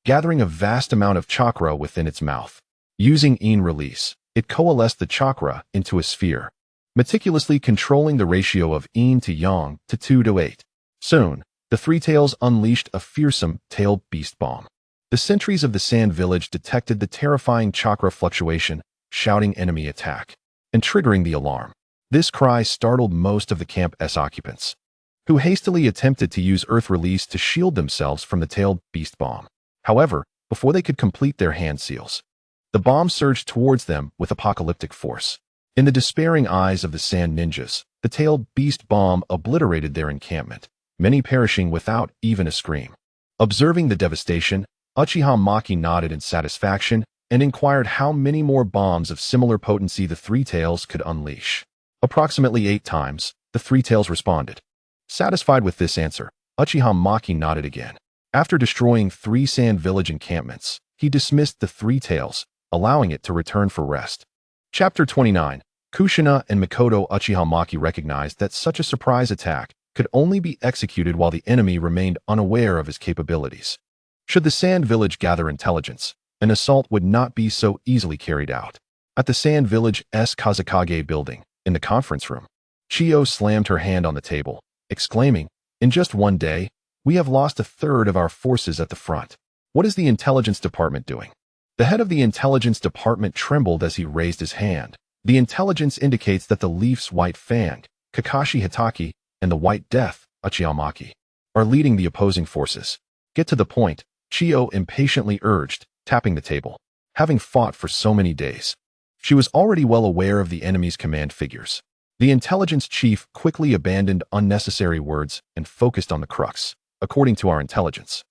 gathering a vast amount of chakra within its mouth. Using In release, it coalesced the chakra into a sphere, meticulously controlling the ratio of Yin to Yang to 2:8. Soon, the three tails unleashed a fearsome tailed beast bomb. The sentries of the Sand Village detected the terrifying chakra fluctuation, shouting enemy attack, and triggering the alarm. This cry startled most of the camp's occupants, who hastily attempted to use Earth Release to shield themselves from the tailed beast bomb. However, before they could complete their hand seals, the bomb surged towards them with apocalyptic force. In the despairing eyes of the Sand Ninjas, the tailed beast bomb obliterated their encampment, many perishing without even a scream. Observing the devastation, Uchiha Maki nodded in satisfaction and inquired how many more bombs of similar potency the three tails could unleash. Approximately 8 times, the three tails responded. Satisfied with this answer, Uchiha Maki nodded again. After destroying 3 Sand Village encampments, he dismissed the three tails, allowing it to return for rest. Chapter 29. Kushina and Mikoto. Uchiha Maki recognized that such a surprise attack could only be executed while the enemy remained unaware of his capabilities. Should the Sand Village gather intelligence, an assault would not be so easily carried out. At the Sand Village's Kazekage building, in the conference room, Chiyo slammed her hand on the table, exclaiming, "In just one day, we have lost 1/3 of our forces at the front. What is the intelligence department doing?" The head of the intelligence department trembled as he raised his hand. The intelligence indicates that the Leaf's White Fang, Kakashi Hitaki, and the White Death, Uchiha Maki, are leading the opposing forces. Get to the point, Chiyo impatiently urged, tapping the table. Having fought for so many days, she was already well aware of the enemy's command figures. The intelligence chief quickly abandoned unnecessary words and focused on the crux. According to our intelligence,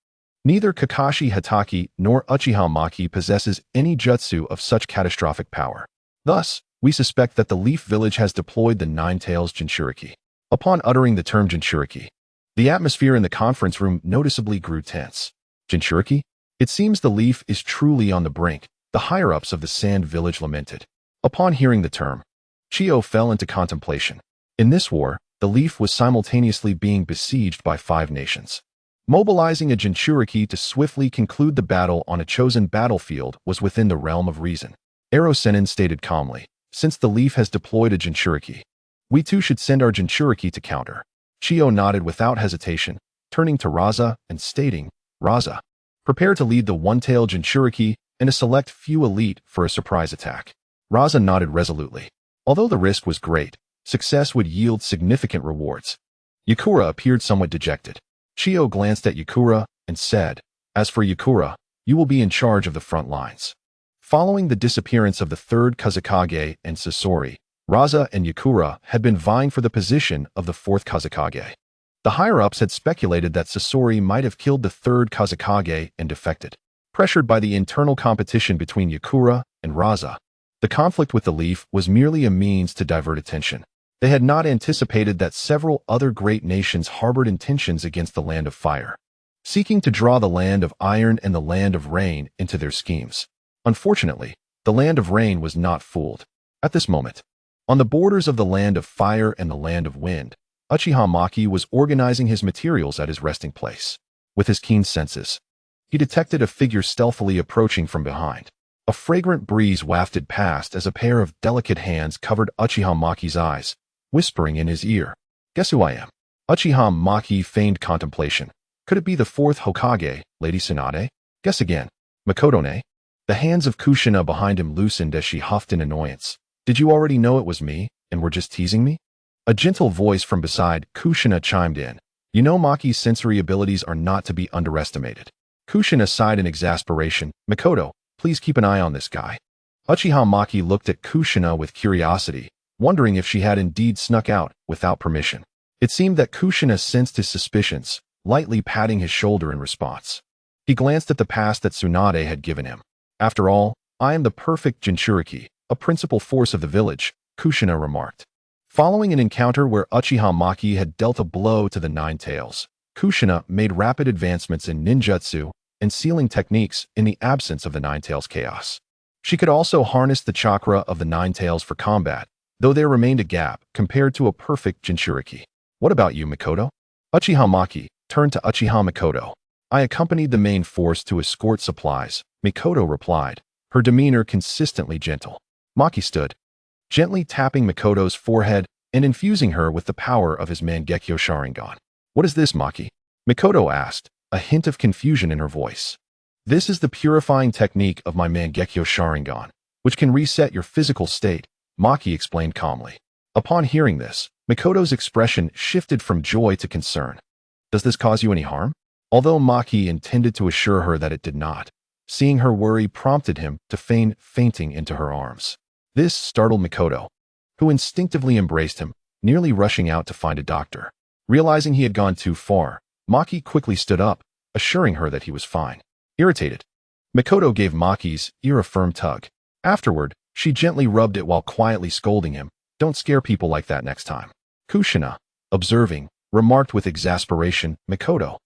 neither Kakashi Hitaki nor Uchiha Maki possesses any jutsu of such catastrophic power. Thus, we suspect that the Leaf Village has deployed the Nine Tails Jinchuriki. Upon uttering the term Jinchuriki, the atmosphere in the conference room noticeably grew tense. Jinchuriki? It seems the Leaf is truly on the brink, the higher-ups of the Sand Village lamented. Upon hearing the term, Chiyo fell into contemplation. In this war, the Leaf was simultaneously being besieged by 5 nations. Mobilizing a Jinchuriki to swiftly conclude the battle on a chosen battlefield was within the realm of reason. Ero Sennin stated calmly, "Since the Leaf has deployed a Jinchuriki, we too should send our Jinchuriki to counter." Chiyo nodded without hesitation, turning to Raza and stating, "Raza, prepare to lead the one-tailed Jinchuriki and a select few elite for a surprise attack." Raza nodded resolutely. Although the risk was great, success would yield significant rewards. Yakura appeared somewhat dejected. Chiyo glanced at Yakura and said, "As for Yakura, you will be in charge of the front lines." Following the disappearance of the 3rd Kazekage and Sasori, Raza and Yakura had been vying for the position of the 4th Kazekage. The higher-ups had speculated that Sasori might have killed the 3rd Kazekage and defected. Pressured by the internal competition between Yakura and Raza, the conflict with the Leaf was merely a means to divert attention. They had not anticipated that several other great nations harbored intentions against the Land of Fire, seeking to draw the Land of Iron and the Land of Rain into their schemes. Unfortunately, the Land of Rain was not fooled. At this moment, on the borders of the Land of Fire and the Land of Wind, Uchiha Maki was organizing his materials at his resting place. With his keen senses, he detected a figure stealthily approaching from behind. A fragrant breeze wafted past as a pair of delicate hands covered Uchiha Maki's eyes, whispering in his ear, "Guess who I am?" Uchiha Maki feigned contemplation. Could it be the 4th Hokage, Lady Tsunade? Guess again. Makoto-ne? The hands of Kushina behind him loosened as she huffed in annoyance. "Did you already know it was me, and were just teasing me?" A gentle voice from beside Kushina chimed in. "You know Maki's sensory abilities are not to be underestimated." Kushina sighed in exasperation. "Mikoto, please keep an eye on this guy." Uchiha Maki looked at Kushina with curiosity, wondering if she had indeed snuck out without permission. It seemed that Kushina sensed his suspicions, lightly patting his shoulder in response. He glanced at the pass that Tsunade had given him. "After all, I am the perfect Jinchuriki, a principal force of the village, Kushina remarked. Following an encounter where Uchiha Maki had dealt a blow to the Nine Tails, Kushina made rapid advancements in ninjutsu and sealing techniques in the absence of the Nine Tails chaos. She could also harness the chakra of the Nine Tails for combat, though there remained a gap compared to a perfect Jinchuriki. What about you, Mikoto? Uchiha Maki turned to Uchiha Mikoto. I accompanied the main force to escort supplies, Mikoto replied, her demeanor consistently gentle. Maki stood, gently tapping Mikoto's forehead and infusing her with the power of his Mangekyo Sharingan. What is this, Maki? Mikoto asked, a hint of confusion in her voice. This is the purifying technique of my Mangekyo Sharingan, which can reset your physical state, Maki explained calmly. Upon hearing this, Mikoto's expression shifted from joy to concern. Does this cause you any harm? Although Maki intended to assure her that it did not, seeing her worry prompted him to feign fainting into her arms. This startled Mikoto, who instinctively embraced him, nearly rushing out to find a doctor. Realizing he had gone too far, Maki quickly stood up, assuring her that he was fine. Irritated, Mikoto gave Maki's ear a firm tug. Afterward, she gently rubbed it while quietly scolding him. Don't scare people like that next time. Kushina, observing, remarked with exasperation, Mikoto,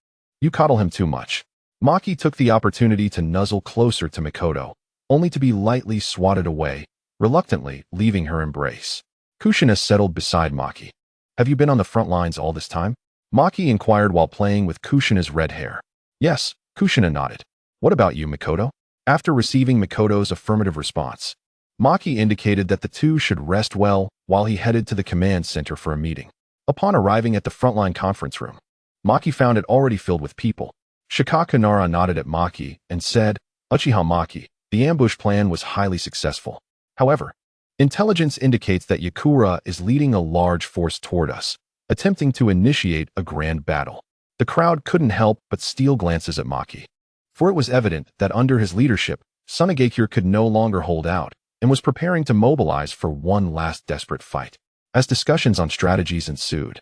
you coddle him too much. Maki took the opportunity to nuzzle closer to Mikoto, only to be lightly swatted away, reluctantly leaving her embrace. Kushina settled beside Maki. Have you been on the front lines all this time? Maki inquired while playing with Kushina's red hair. Yes, Kushina nodded. What about you, Mikoto? After receiving Mikoto's affirmative response, Maki indicated that the two should rest well while he headed to the command center for a meeting. Upon arriving at the frontline conference room, Maki found it already filled with people. Shikaku Nara nodded at Maki and said, Uchiha Maki, the ambush plan was highly successful. However, intelligence indicates that Yakura is leading a large force toward us, attempting to initiate a grand battle. The crowd couldn't help but steal glances at Maki, for it was evident that under his leadership, Tsunade could no longer hold out and was preparing to mobilize for one last desperate fight. As discussions on strategies ensued,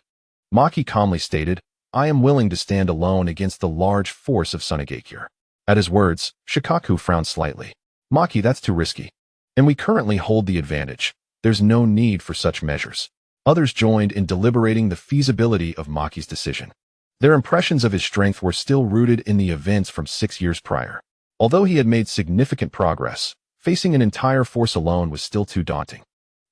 Maki calmly stated, I am willing to stand alone against the large force of Tsunade. At his words, Shikaku frowned slightly. Maki, that's too risky. And we currently hold the advantage. There's no need for such measures. Others joined in deliberating the feasibility of Maki's decision. Their impressions of his strength were still rooted in the events from 6 years prior. Although he had made significant progress, facing an entire force alone was still too daunting.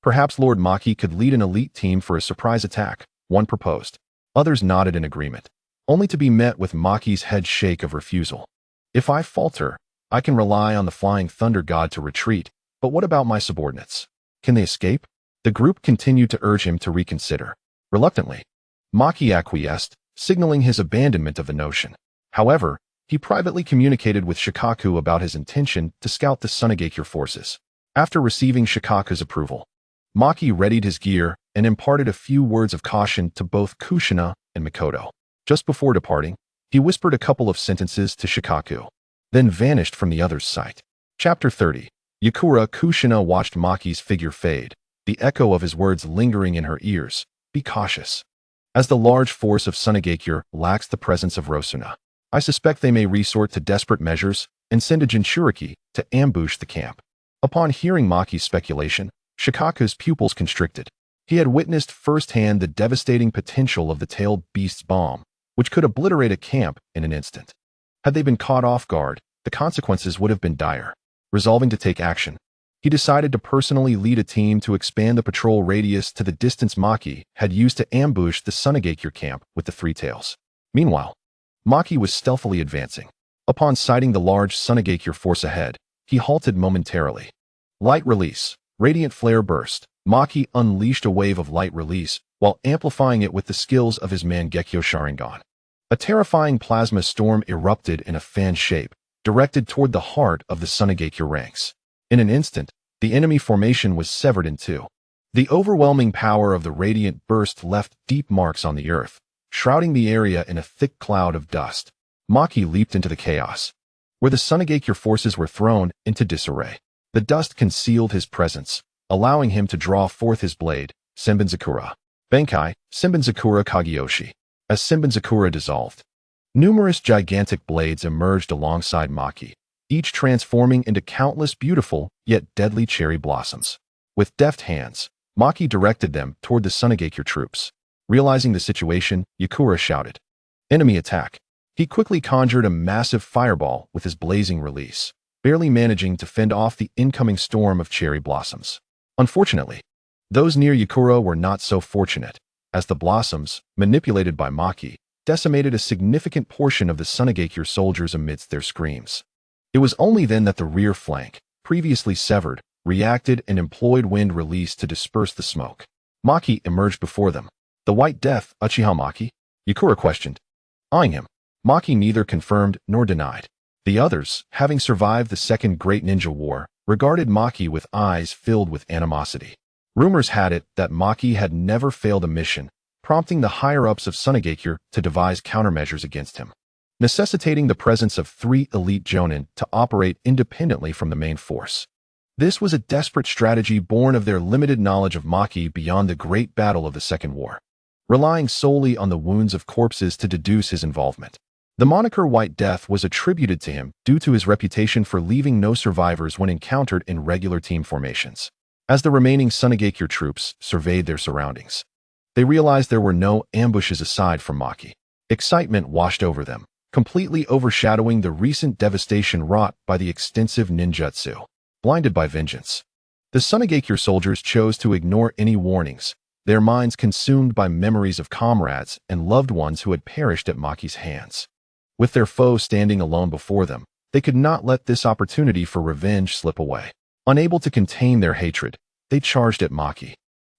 Perhaps Lord Maki could lead an elite team for a surprise attack, one proposed. Others nodded in agreement, only to be met with Maki's head shake of refusal. If I falter, I can rely on the Flying Thunder God to retreat, but what about my subordinates? Can they escape? The group continued to urge him to reconsider. Reluctantly, Maki acquiesced, signaling his abandonment of the notion. However, he privately communicated with Shikaku about his intention to scout the Tsunade forces. After receiving Shikaku's approval, Maki readied his gear and imparted a few words of caution to both Kushina and Mikoto. Just before departing, he whispered a couple of sentences to Shikaku, then vanished from the other's sight. Chapter 30. Yakura Kushina watched Maki's figure fade, the echo of his words lingering in her ears. Be cautious. As the large force of Tsunade lacks the presence of Rosuna, I suspect they may resort to desperate measures and send a Jinchuriki to ambush the camp. Upon hearing Maki's speculation, Shikaku's pupils constricted. He had witnessed firsthand the devastating potential of the tailed beast's bomb, which could obliterate a camp in an instant. Had they been caught off guard, the consequences would have been dire. Resolving to take action, he decided to personally lead a team to expand the patrol radius to the distance Maki had used to ambush the Tsunade camp with the Three Tails. Meanwhile, Maki was stealthily advancing. Upon sighting the large Tsunade force ahead, he halted momentarily. Light release. Radiant flare burst. Maki unleashed a wave of light release while amplifying it with the skills of his Mangekyo Sharingan. A terrifying plasma storm erupted in a fan shape, directed toward the heart of the Tsunade ranks. In an instant, the enemy formation was severed in two. The overwhelming power of the radiant burst left deep marks on the earth, shrouding the area in a thick cloud of dust. Maki leaped into the chaos, where the Tsunade forces were thrown into disarray. The dust concealed his presence, allowing him to draw forth his blade, Senbenzakura. Benkai, Senbenzakura Kageyoshi. As Senbenzakura dissolved, numerous gigantic blades emerged alongside Maki, each transforming into countless beautiful yet deadly cherry blossoms. With deft hands, Maki directed them toward the Tsunade troops. Realizing the situation, Yakura shouted, "Enemy attack!" He quickly conjured a massive fireball with his blazing release, barely managing to fend off the incoming storm of cherry blossoms. Unfortunately, those near Yakura were not so fortunate, as the blossoms, manipulated by Maki, decimated a significant portion of the Tsunade soldiers amidst their screams. It was only then that the rear flank, previously severed, reacted and employed wind release to disperse the smoke. Maki emerged before them. "The White Death, Uchiha Maki?" Yakura questioned, eyeing him. Maki neither confirmed nor denied. The others, having survived the Second Great Ninja War, regarded Maki with eyes filled with animosity. Rumors had it that Maki had never failed a mission, prompting the higher-ups of Tsunade to devise countermeasures against him, necessitating the presence of 3 elite Jonin to operate independently from the main force. This was a desperate strategy born of their limited knowledge of Maki beyond the Great Battle of the Second War, relying solely on the wounds of corpses to deduce his involvement. The moniker White Death was attributed to him due to his reputation for leaving no survivors when encountered in regular team formations. As the remaining Tsunade troops surveyed their surroundings, they realized there were no ambushes aside from Maki. Excitement washed over them, completely overshadowing the recent devastation wrought by the extensive ninjutsu. Blinded by vengeance, the Tsunade soldiers chose to ignore any warnings, their minds consumed by memories of comrades and loved ones who had perished at Maki's hands. With their foe standing alone before them, they could not let this opportunity for revenge slip away. Unable to contain their hatred, they charged at Maki.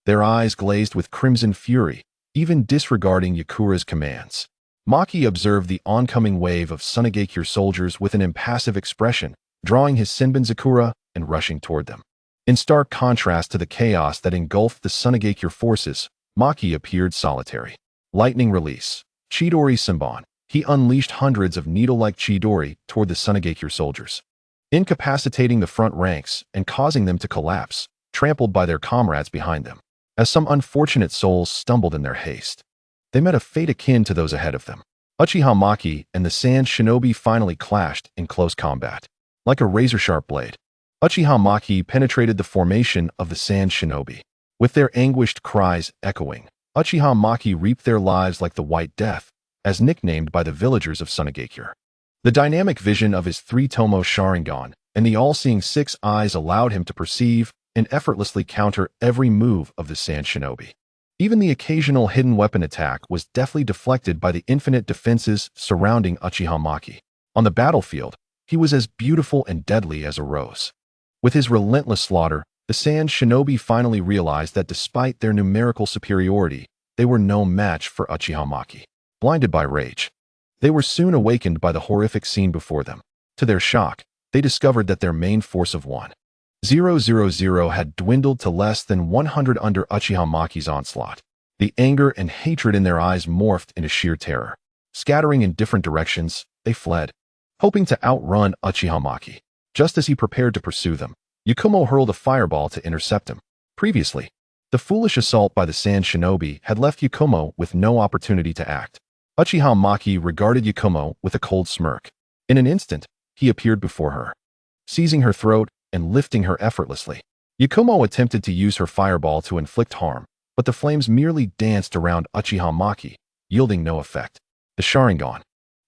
Their eyes glazed with crimson fury, even disregarding Yakura's commands. Maki observed the oncoming wave of Tsunade soldiers with an impassive expression, drawing his Senbonzakura and rushing toward them. In stark contrast to the chaos that engulfed the Tsunade forces, Maki appeared solitary. Lightning release. Chidori Senbon. He unleashed hundreds of needle-like Chidori toward the Tsunade soldiers, incapacitating the front ranks and causing them to collapse, trampled by their comrades behind them. As some unfortunate souls stumbled in their haste, they met a fate akin to those ahead of them. Uchiha Maki and the Sand Shinobi finally clashed in close combat. Like a razor-sharp blade, Uchiha Maki penetrated the formation of the Sand Shinobi. With their anguished cries echoing, Uchiha Maki reaped their lives like the White Death, as nicknamed by the villagers of Tsunade. The dynamic vision of his 3-tomo Sharingan and the all-seeing 6 eyes allowed him to perceive and effortlessly counter every move of the Sand Shinobi. Even the occasional hidden weapon attack was deftly deflected by the infinite defenses surrounding Uchiha Maki. On the battlefield, he was as beautiful and deadly as a rose. With his relentless slaughter, the Sand Shinobi finally realized that despite their numerical superiority, they were no match for Uchiha Maki. Blinded by rage, they were soon awakened by the horrific scene before them. To their shock, they discovered that their main force of 1,000 had dwindled to less than 100 under Uchiha Maki's onslaught. The anger and hatred in their eyes morphed into sheer terror. Scattering in different directions, they fled, hoping to outrun Uchiha Maki. Just as he prepared to pursue them, Yakumo hurled a fireball to intercept him. Previously, the foolish assault by the Sand Shinobi had left Yakumo with no opportunity to act. Uchiha Maki regarded Yakumo with a cold smirk. In an instant, he appeared before her, seizing her throat and lifting her effortlessly. Yakumo attempted to use her fireball to inflict harm, but the flames merely danced around Uchiha Maki, yielding no effect. The Sharingan,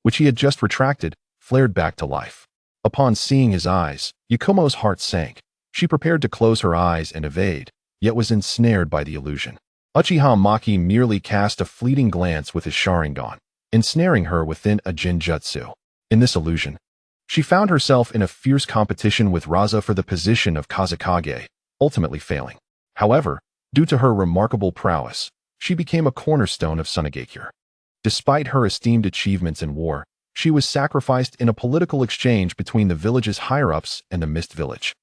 which he had just retracted, flared back to life. Upon seeing his eyes, Yakumo's heart sank. She prepared to close her eyes and evade, yet was ensnared by the illusion. Uchiha Maki merely cast a fleeting glance with his Sharingan, ensnaring her within a Jinjutsu. In this illusion, she found herself in a fierce competition with Raza for the position of Kazekage, ultimately failing. However, due to her remarkable prowess, she became a cornerstone of Tsunade. Despite her esteemed achievements in war, she was sacrificed in a political exchange between the village's higher-ups and the Mist Village,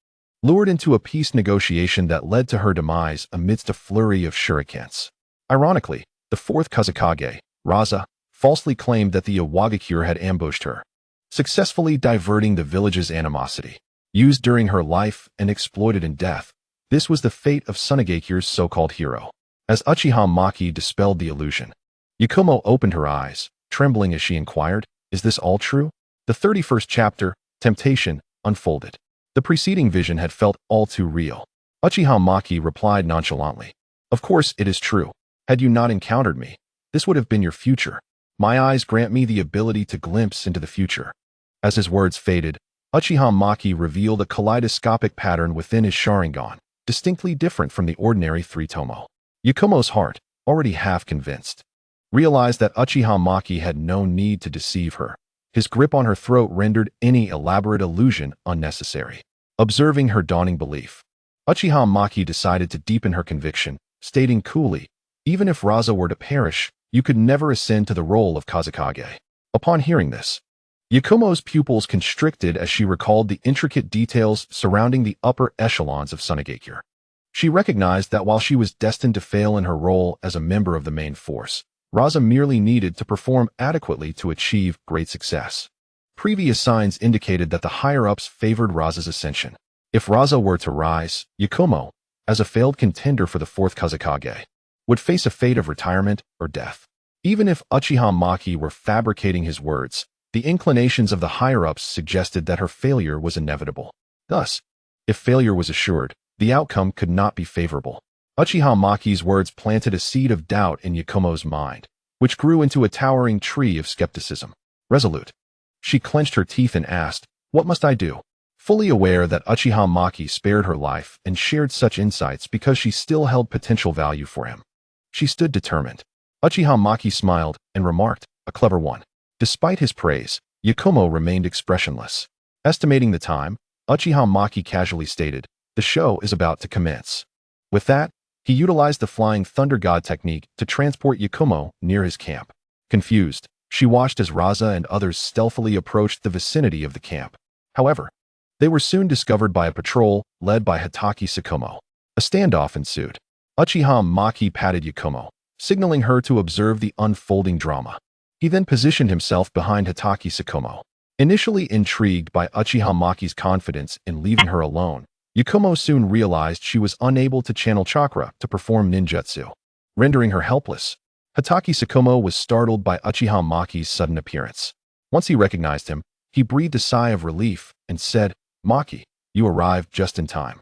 lured into a peace negotiation that led to her demise amidst a flurry of shurikens. Ironically, the 4th Kazekage, Raza, falsely claimed that the Iwagakure had ambushed her, successfully diverting the village's animosity. Used during her life and exploited in death, this was the fate of Tsunade's so-called hero. As Uchiha Maki dispelled the illusion, Yakumo opened her eyes, trembling as she inquired, "Is this all true?" The 31st chapter, Temptation, unfolded. The preceding vision had felt all too real. Uchiha Maki replied nonchalantly. Of course it is true. Had you not encountered me, this would have been your future. My eyes grant me the ability to glimpse into the future. As his words faded, Uchiha Maki revealed a kaleidoscopic pattern within his Sharingan, distinctly different from the ordinary three-tomo. Yakumo's heart, already half convinced, realized that Uchiha Maki had no need to deceive her. His grip on her throat rendered any elaborate illusion unnecessary. Observing her dawning belief, Uchiha Maki decided to deepen her conviction, stating coolly, even if Raza were to perish, you could never ascend to the role of Kazekage. Upon hearing this, Yakumo's pupils constricted as she recalled the intricate details surrounding the upper echelons of Tsunade. She recognized that while she was destined to fail in her role as a member of the main force, Raza merely needed to perform adequately to achieve great success. Previous signs indicated that the higher-ups favored Raza's ascension. If Raza were to rise, Yakumo, as a failed contender for the fourth Kazekage, would face a fate of retirement or death. Even if Uchiha Maki were fabricating his words, the inclinations of the higher-ups suggested that her failure was inevitable. Thus, if failure was assured, the outcome could not be favorable. Uchiha Maki's words planted a seed of doubt in Yakumo's mind, which grew into a towering tree of skepticism. Resolute, she clenched her teeth and asked, "What must I do?" Fully aware that Uchiha Maki spared her life and shared such insights because she still held potential value for him, she stood determined. Uchiha Maki smiled and remarked, "A clever one." Despite his praise, Yakumo remained expressionless. Estimating the time, Uchiha Maki casually stated, "The show is about to commence." With that, he utilized the Flying Thunder God technique to transport Yakumo near his camp. Confused, she watched as Raza and others stealthily approached the vicinity of the camp. However, they were soon discovered by a patrol led by Hatake Tsukumo. A standoff ensued. Uchiha Maki patted Yakumo, signaling her to observe the unfolding drama. He then positioned himself behind Hatake Tsukumo. Initially intrigued by Uchiha Maki's confidence in leaving her alone, Yakumo soon realized she was unable to channel chakra to perform ninjutsu, rendering her helpless. Hatake Tsukumo was startled by Uchiha Maki's sudden appearance. Once he recognized him, he breathed a sigh of relief and said, "Maki, you arrived just in time.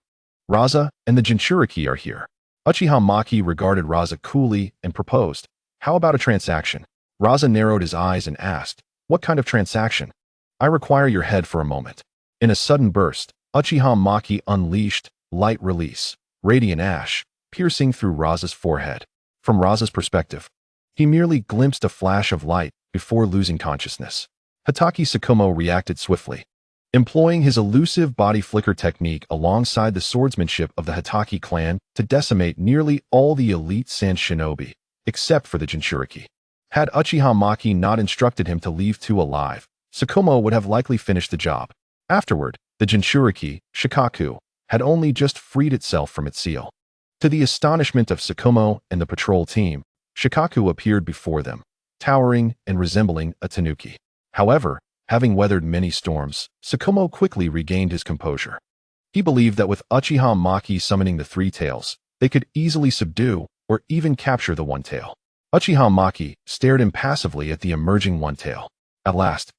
Raza and the Jinchuriki are here." Uchiha Maki regarded Raza coolly and proposed, "How about a transaction?" Raza narrowed his eyes and asked, "What kind of transaction?" "I require your head for a moment." In a sudden burst, Uchiha Maki unleashed light release, radiant ash, piercing through Raza's forehead. From Raza's perspective, he merely glimpsed a flash of light before losing consciousness. Hatake Tsukumo reacted swiftly, employing his elusive body flicker technique alongside the swordsmanship of the Hatake clan to decimate nearly all the elite Sand Shinobi, except for the Jinchuriki. Had Uchiha Maki not instructed him to leave two alive, Tsukumo would have likely finished the job. Afterward, the Jinchuriki, Shikaku, had only just freed itself from its seal. To the astonishment of Tsukumo and the patrol team, Shikaku appeared before them, towering and resembling a tanuki. However, having weathered many storms, Tsukumo quickly regained his composure. He believed that with Uchiha Maki summoning the three tails, they could easily subdue or even capture the one tail. Uchiha Maki stared impassively at the emerging one tail. At last,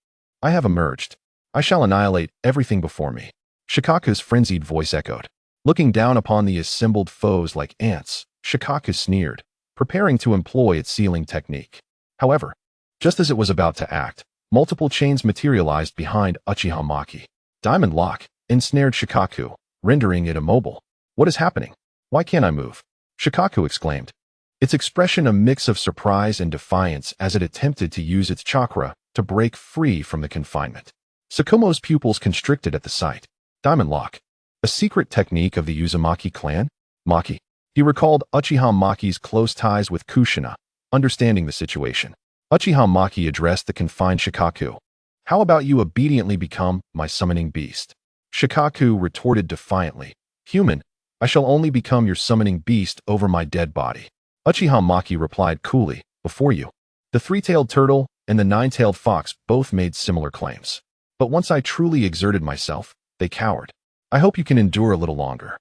"I have emerged. I shall annihilate everything before me." Shikaku's frenzied voice echoed. Looking down upon the assembled foes like ants, Shikaku sneered, preparing to employ its sealing technique. However, just as it was about to act, multiple chains materialized behind Uchiha Maki. Diamond Lock ensnared Shikaku, rendering it immobile. "What is happening? Why can't I move?" Shikaku exclaimed, its expression a mix of surprise and defiance as it attempted to use its chakra to break free from the confinement. Tsukumo's pupils constricted at the sight. Diamond Lock, a secret technique of the Uzumaki clan? Maki. He recalled Uchiha Maki's close ties with Kushina, understanding the situation. Uchiha Maki addressed the confined Shikaku. "How about you obediently become my summoning beast?" Shikaku retorted defiantly, "Human, I shall only become your summoning beast over my dead body." Uchiha Maki replied coolly, "Before you, the three-tailed turtle and the nine-tailed fox both made similar claims. But once I truly exerted myself, they cowered. I hope you can endure a little longer."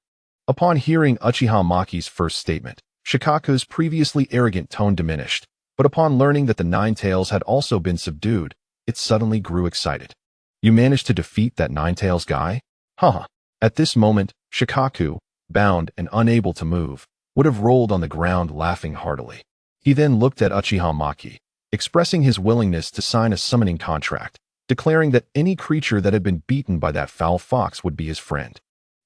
Upon hearing Uchiha Maki's first statement, Shikaku's previously arrogant tone diminished, but upon learning that the nine tails had also been subdued, it suddenly grew excited. You managed to defeat that nine-tails guy? Haha. At this moment, Shikaku, bound and unable to move, would have rolled on the ground laughing heartily. He then looked at Uchiha Maki, expressing his willingness to sign a summoning contract, declaring that any creature that had been beaten by that foul fox would be his friend.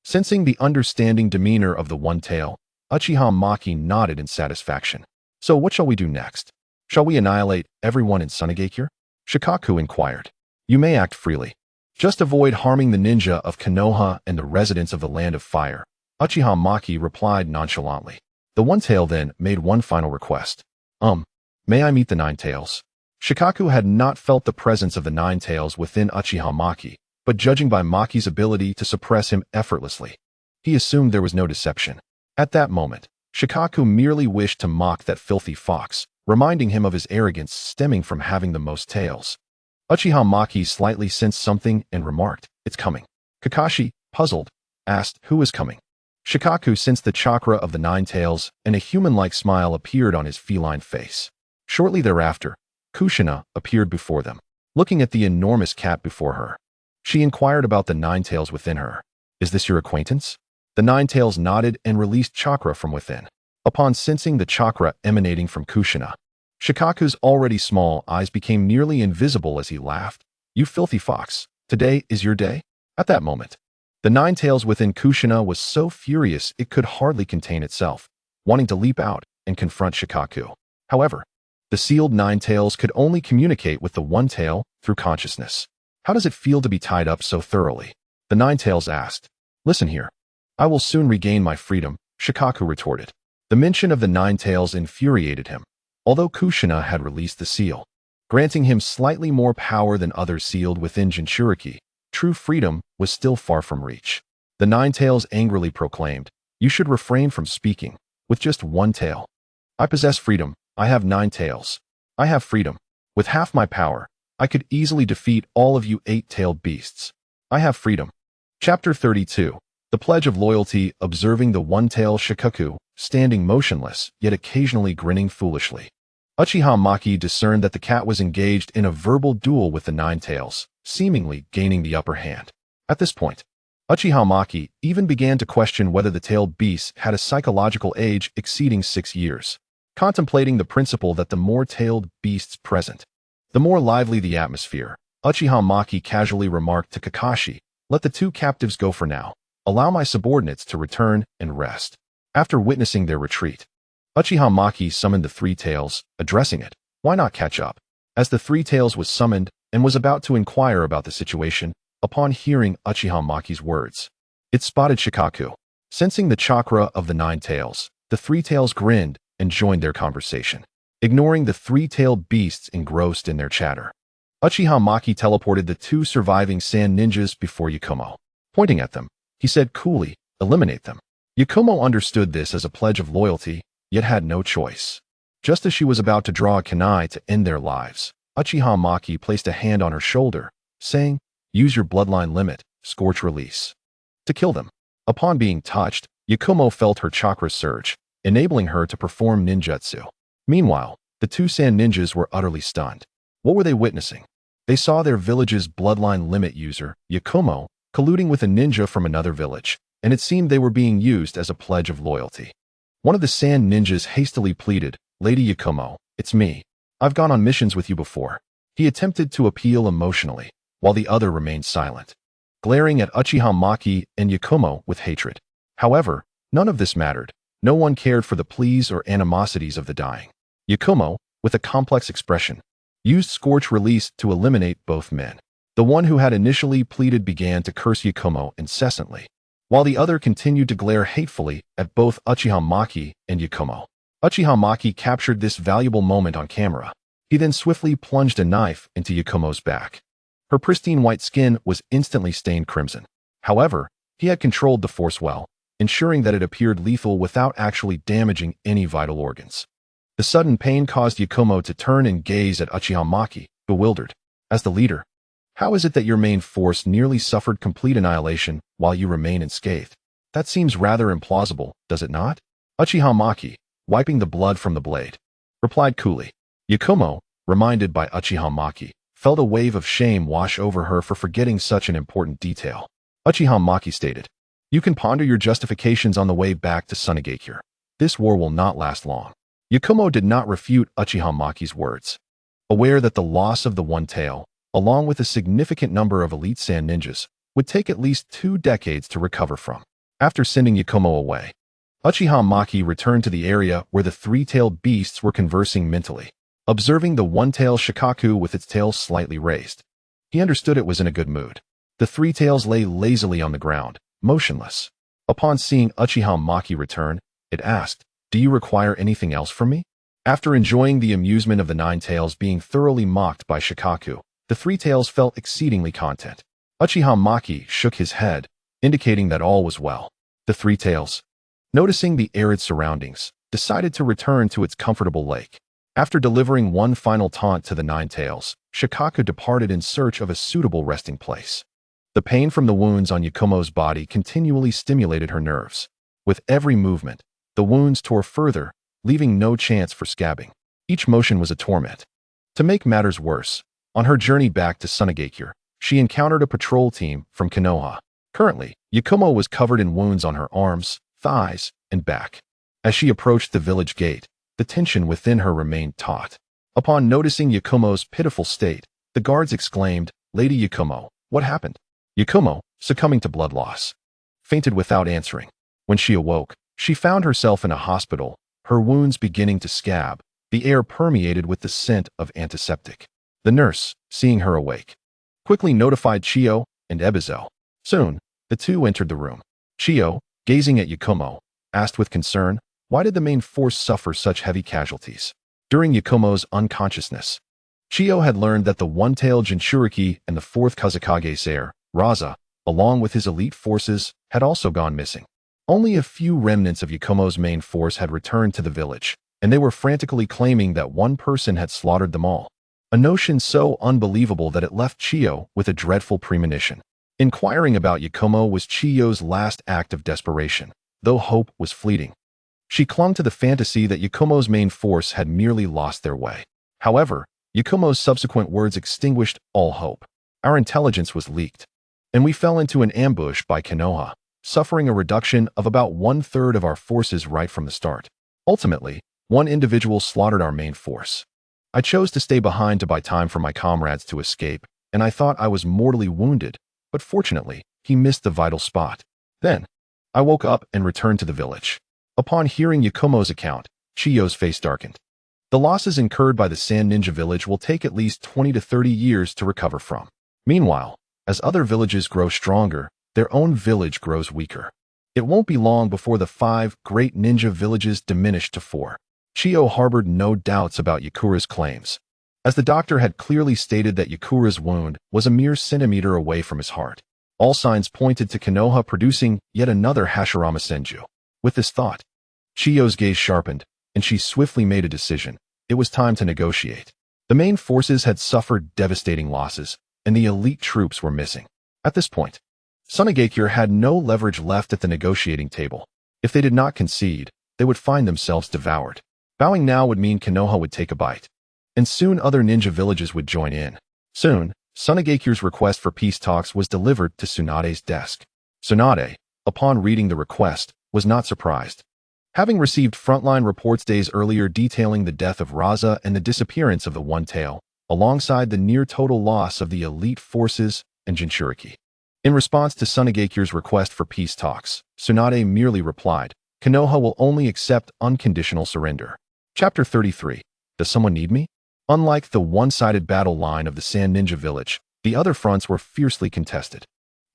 Sensing the understanding demeanor of the one-tail, Uchiha Maki nodded in satisfaction. So what shall we do next? Shall we annihilate everyone in Tsunade? Shikaku inquired. You may act freely. Just avoid harming the ninja of Konoha and the residents of the Land of Fire, Uchiha Maki replied nonchalantly. The one-tail then made one final request. May I meet the nine-tails? Shikaku had not felt the presence of the nine-tails within Uchiha Maki, but judging by Maki's ability to suppress him effortlessly, he assumed there was no deception. At that moment, Shikaku merely wished to mock that filthy fox, reminding him of his arrogance stemming from having the most tails. Uchiha Maki slightly sensed something and remarked, "It's coming." Kakashi, puzzled, asked, "Who is coming?" Shikaku sensed the chakra of the nine tails, and a human-like smile appeared on his feline face. Shortly thereafter, Kushina appeared before them, looking at the enormous cat before her. She inquired about the nine tails within her. "Is this your acquaintance?" The nine tails nodded and released chakra from within. Upon sensing the chakra emanating from Kushina, Shikaku's already small eyes became nearly invisible as he laughed. "You filthy fox, today is your day?" At that moment, the nine tails within Kushina was so furious it could hardly contain itself, wanting to leap out and confront Shikaku. However, the sealed nine tails could only communicate with the one tail through consciousness. "How does it feel to be tied up so thoroughly?" the nine tails asked. "Listen here. I will soon regain my freedom," Shikaku retorted. The mention of the nine tails infuriated him, although Kushina had released the seal, granting him slightly more power than others sealed within Jinchuriki. True freedom was still far from reach. The nine tails angrily proclaimed, "You should refrain from speaking, with just one tail. I possess freedom, I have nine tails. I have freedom. With half my power, I could easily defeat all of you eight-tailed beasts. I have freedom." Chapter 32. The Pledge of Loyalty. Observing the one-tail Shikaku, standing motionless, yet occasionally grinning foolishly, Uchiha Maki discerned that the cat was engaged in a verbal duel with the nine tails, seemingly gaining the upper hand. At this point, Uchiha Maki even began to question whether the tailed beasts had a psychological age exceeding 6 years, contemplating the principle that the more tailed beasts present, the more lively the atmosphere. Uchiha Maki casually remarked to Kakashi, "Let the two captives go for now. Allow my subordinates to return and rest." After witnessing their retreat, Uchiha Maki summoned the three tails, addressing it, "Why not catch up?" As the three tails was summoned and was about to inquire about the situation, upon hearing Uchiha Maki's words, it spotted Shikaku. Sensing the chakra of the nine tails, the three tails grinned and joined their conversation, ignoring the three-tailed beasts engrossed in their chatter. Uchiha Maki teleported the two surviving sand ninjas before Yakumo. Pointing at them, he said coolly, "Eliminate them." Yakumo understood this as a pledge of loyalty, yet had no choice. Just as she was about to draw a kunai to end their lives, Uchiha Maki placed a hand on her shoulder, saying, "Use your bloodline limit, scorch release, to kill them." Upon being touched, Yakumo felt her chakra surge, enabling her to perform ninjutsu. Meanwhile, the two sand ninjas were utterly stunned. What were they witnessing? They saw their village's bloodline limit user, Yakumo, colluding with a ninja from another village, and it seemed they were being used as a pledge of loyalty. One of the sand ninjas hastily pleaded, "Lady Yakumo, it's me. I've gone on missions with you before." He attempted to appeal emotionally, while the other remained silent, glaring at Uchiha Maki and Yakumo with hatred. However, none of this mattered. No one cared for the pleas or animosities of the dying. Yakumo, with a complex expression, used Scorch Release to eliminate both men. The one who had initially pleaded began to curse Yakumo incessantly, while the other continued to glare hatefully at both Uchiha Maki and Yakumo. Uchiha Maki captured this valuable moment on camera. He then swiftly plunged a knife into Yakumo's back. Her pristine white skin was instantly stained crimson. However, he had controlled the force well, ensuring that it appeared lethal without actually damaging any vital organs. The sudden pain caused Yakumo to turn and gaze at Uchiha Maki, bewildered. "As the leader, how is it that your main force nearly suffered complete annihilation while you remain unscathed? That seems rather implausible, does it not?" Uchiha Maki, wiping the blood from the blade, replied coolly. Yakumo, reminded by Uchiha Maki, felt a wave of shame wash over her for forgetting such an important detail. Uchiha Maki stated, "You can ponder your justifications on the way back to Tsunade. This war will not last long." Yakumo did not refute Uchiha Maki's words. Aware that the loss of the One Tail, along with a significant number of elite sand ninjas, would take at least 2 decades to recover from. After sending Yakumo away, Uchiha Maki returned to the area where the three-tailed beasts were conversing mentally, observing the one-tailed Shikaku with its tail slightly raised. He understood it was in a good mood. The three tails lay lazily on the ground, motionless. Upon seeing Uchiha Maki return, it asked, "Do you require anything else from me?" After enjoying the amusement of the 9 tails being thoroughly mocked by Shikaku, the 3 tails felt exceedingly content. Uchiha Maki shook his head, indicating that all was well. The 3 tails, noticing the arid surroundings, decided to return to its comfortable lake. After delivering one final taunt to the 9 tails, Shikaku departed in search of a suitable resting place. The pain from the wounds on Yakumo's body continually stimulated her nerves. With every movement, the wounds tore further, leaving no chance for scabbing. Each motion was a torment. To make matters worse, on her journey back to Tsunade, she encountered a patrol team from Konoha. Currently, Yakumo was covered in wounds on her arms, thighs, and back. As she approached the village gate, the tension within her remained taut. Upon noticing Yakumo's pitiful state, the guards exclaimed, "Lady Yakumo, what happened?" Yakumo, succumbing to blood loss, fainted without answering. When she awoke, she found herself in a hospital, her wounds beginning to scab, the air permeated with the scent of antiseptic. The nurse, seeing her awake, quickly notified Chiyo and Ebizo. Soon, the two entered the room. Chiyo, gazing at Yakumo, asked with concern, why did the main force suffer such heavy casualties? During Yakumo's unconsciousness, Chiyo had learned that the one-tailed Jinchuriki and the 4th Kazakage's heir, Raza, along with his elite forces, had also gone missing. Only a few remnants of Yakumo's main force had returned to the village, and they were frantically claiming that one person had slaughtered them all. A notion so unbelievable that it left Chiyo with a dreadful premonition. Inquiring about Yakumo was Chiyo's last act of desperation, though hope was fleeting. She clung to the fantasy that Yakumo's main force had merely lost their way. However, Yakumo's subsequent words extinguished all hope. Our intelligence was leaked, and we fell into an ambush by Konoha, suffering a reduction of about 1/3 of our forces right from the start. Ultimately, one individual slaughtered our main force. I chose to stay behind to buy time for my comrades to escape, and I thought I was mortally wounded, but fortunately, he missed the vital spot. Then, I woke up and returned to the village. Upon hearing Yakumo's account, Chiyo's face darkened. The losses incurred by the Sand Ninja village will take at least 20 to 30 years to recover from. Meanwhile, as other villages grow stronger, their own village grows weaker. It won't be long before the 5 great ninja villages diminish to 4. Chiyo harbored no doubts about Yakura's claims, as the doctor had clearly stated that Yakura's wound was a mere centimeter away from his heart. All signs pointed to Konoha producing yet another Hashirama Senju. With this thought, Chiyo's gaze sharpened, and she swiftly made a decision. It was time to negotiate. The main forces had suffered devastating losses, and the elite troops were missing. At this point, Tsunade had no leverage left at the negotiating table. If they did not concede, they would find themselves devoured. Bowing now would mean Konoha would take a bite, and soon other ninja villages would join in. Soon, Tsunade's request for peace talks was delivered to Tsunade's desk. Tsunade, upon reading the request, was not surprised. Having received frontline reports days earlier detailing the death of Raza and the disappearance of the One Tail, alongside the near-total loss of the elite forces and Jinchuriki. In response to Tsunade's request for peace talks, Tsunade merely replied, "Konoha will only accept unconditional surrender." Chapter 33. Does someone need me? Unlike the one-sided battle line of the Sand Ninja village, the other fronts were fiercely contested.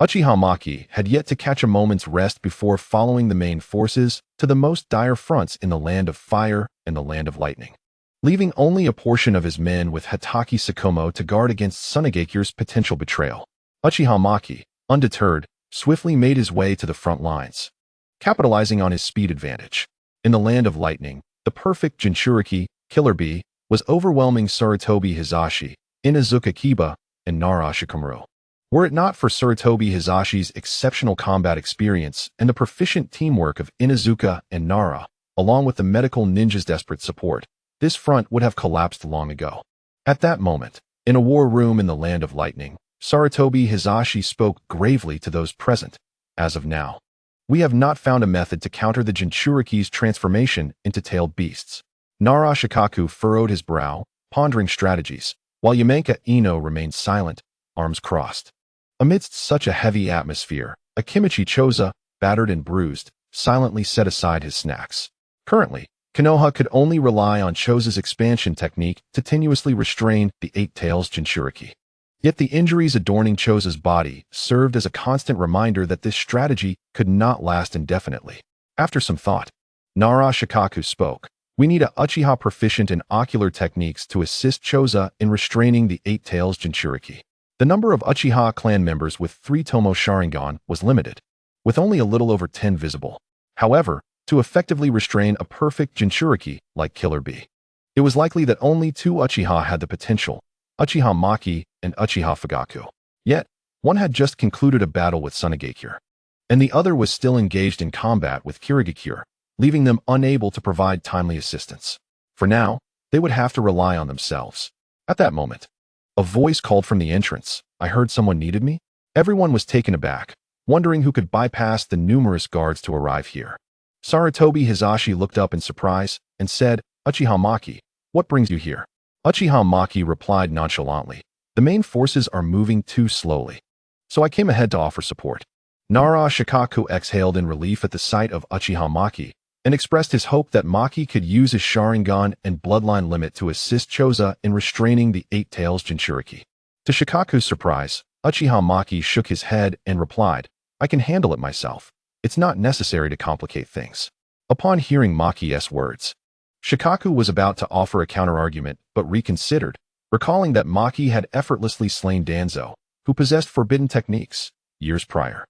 Uchiha Maki had yet to catch a moment's rest before following the main forces to the most dire fronts in the Land of Fire and the Land of Lightning, leaving only a portion of his men with Hatake Tsukumo to guard against Tsunade's potential betrayal. Uchiha Maki, undeterred, swiftly made his way to the front lines, capitalizing on his speed advantage. In the Land of Lightning, the perfect Jinchuriki, Killer Bee, was overwhelming Sarutobi Hizashi, Inazuka Kiba, and Nara Shikamaru. Were it not for Sarutobi Hizashi's exceptional combat experience and the proficient teamwork of Inazuka and Nara, along with the medical ninja's desperate support, this front would have collapsed long ago. At that moment, In a war room in the land of lightning, Sarutobi Hisashi spoke gravely to those present. As of now, we have not found a method to counter the Jinchuriki's transformation into tailed beasts. Nara Shikaku furrowed his brow, pondering strategies, while Yamenka Ino remained silent, arms crossed. Amidst such a heavy atmosphere, Akimichi Choza, battered and bruised, silently set aside his snacks. Currently, Konoha could only rely on Choza's expansion technique to tenuously restrain the Eight Tails Jinchuriki. Yet the injuries adorning Choza's body served as a constant reminder that this strategy could not last indefinitely. After some thought, Nara Shikaku spoke. We need a Uchiha proficient in ocular techniques to assist Choza in restraining the Eight Tails Jinchuriki. The number of Uchiha clan members with 3 Tomo Sharingan was limited, with only a little over 10 visible. However, to effectively restrain a perfect Jinchuriki like Killer Bee, it was likely that only 2 Uchiha had the potential, Uchiha Maki and Uchiha Fugaku. Yet, one had just concluded a battle with Tsunade, and the other was still engaged in combat with Kirigakure, leaving them unable to provide timely assistance. For now, they would have to rely on themselves. At that moment, a voice called from the entrance. I heard someone needed me? Everyone was taken aback, wondering who could bypass the numerous guards to arrive here. Sarutobi Hisashi looked up in surprise and said, Uchiha Maki, what brings you here? Uchiha Maki replied nonchalantly, the main forces are moving too slowly, so I came ahead to offer support. Nara Shikaku exhaled in relief at the sight of Uchiha Maki and expressed his hope that Maki could use his Sharingan and bloodline limit to assist Choza in restraining the Eight Tails Jinchuriki. To Shikaku's surprise, Uchiha Maki shook his head and replied, I can handle it myself. It's not necessary to complicate things. Upon hearing Maki's words, Shikaku was about to offer a counterargument but reconsidered, recalling that Maki had effortlessly slain Danzo, who possessed forbidden techniques, years prior.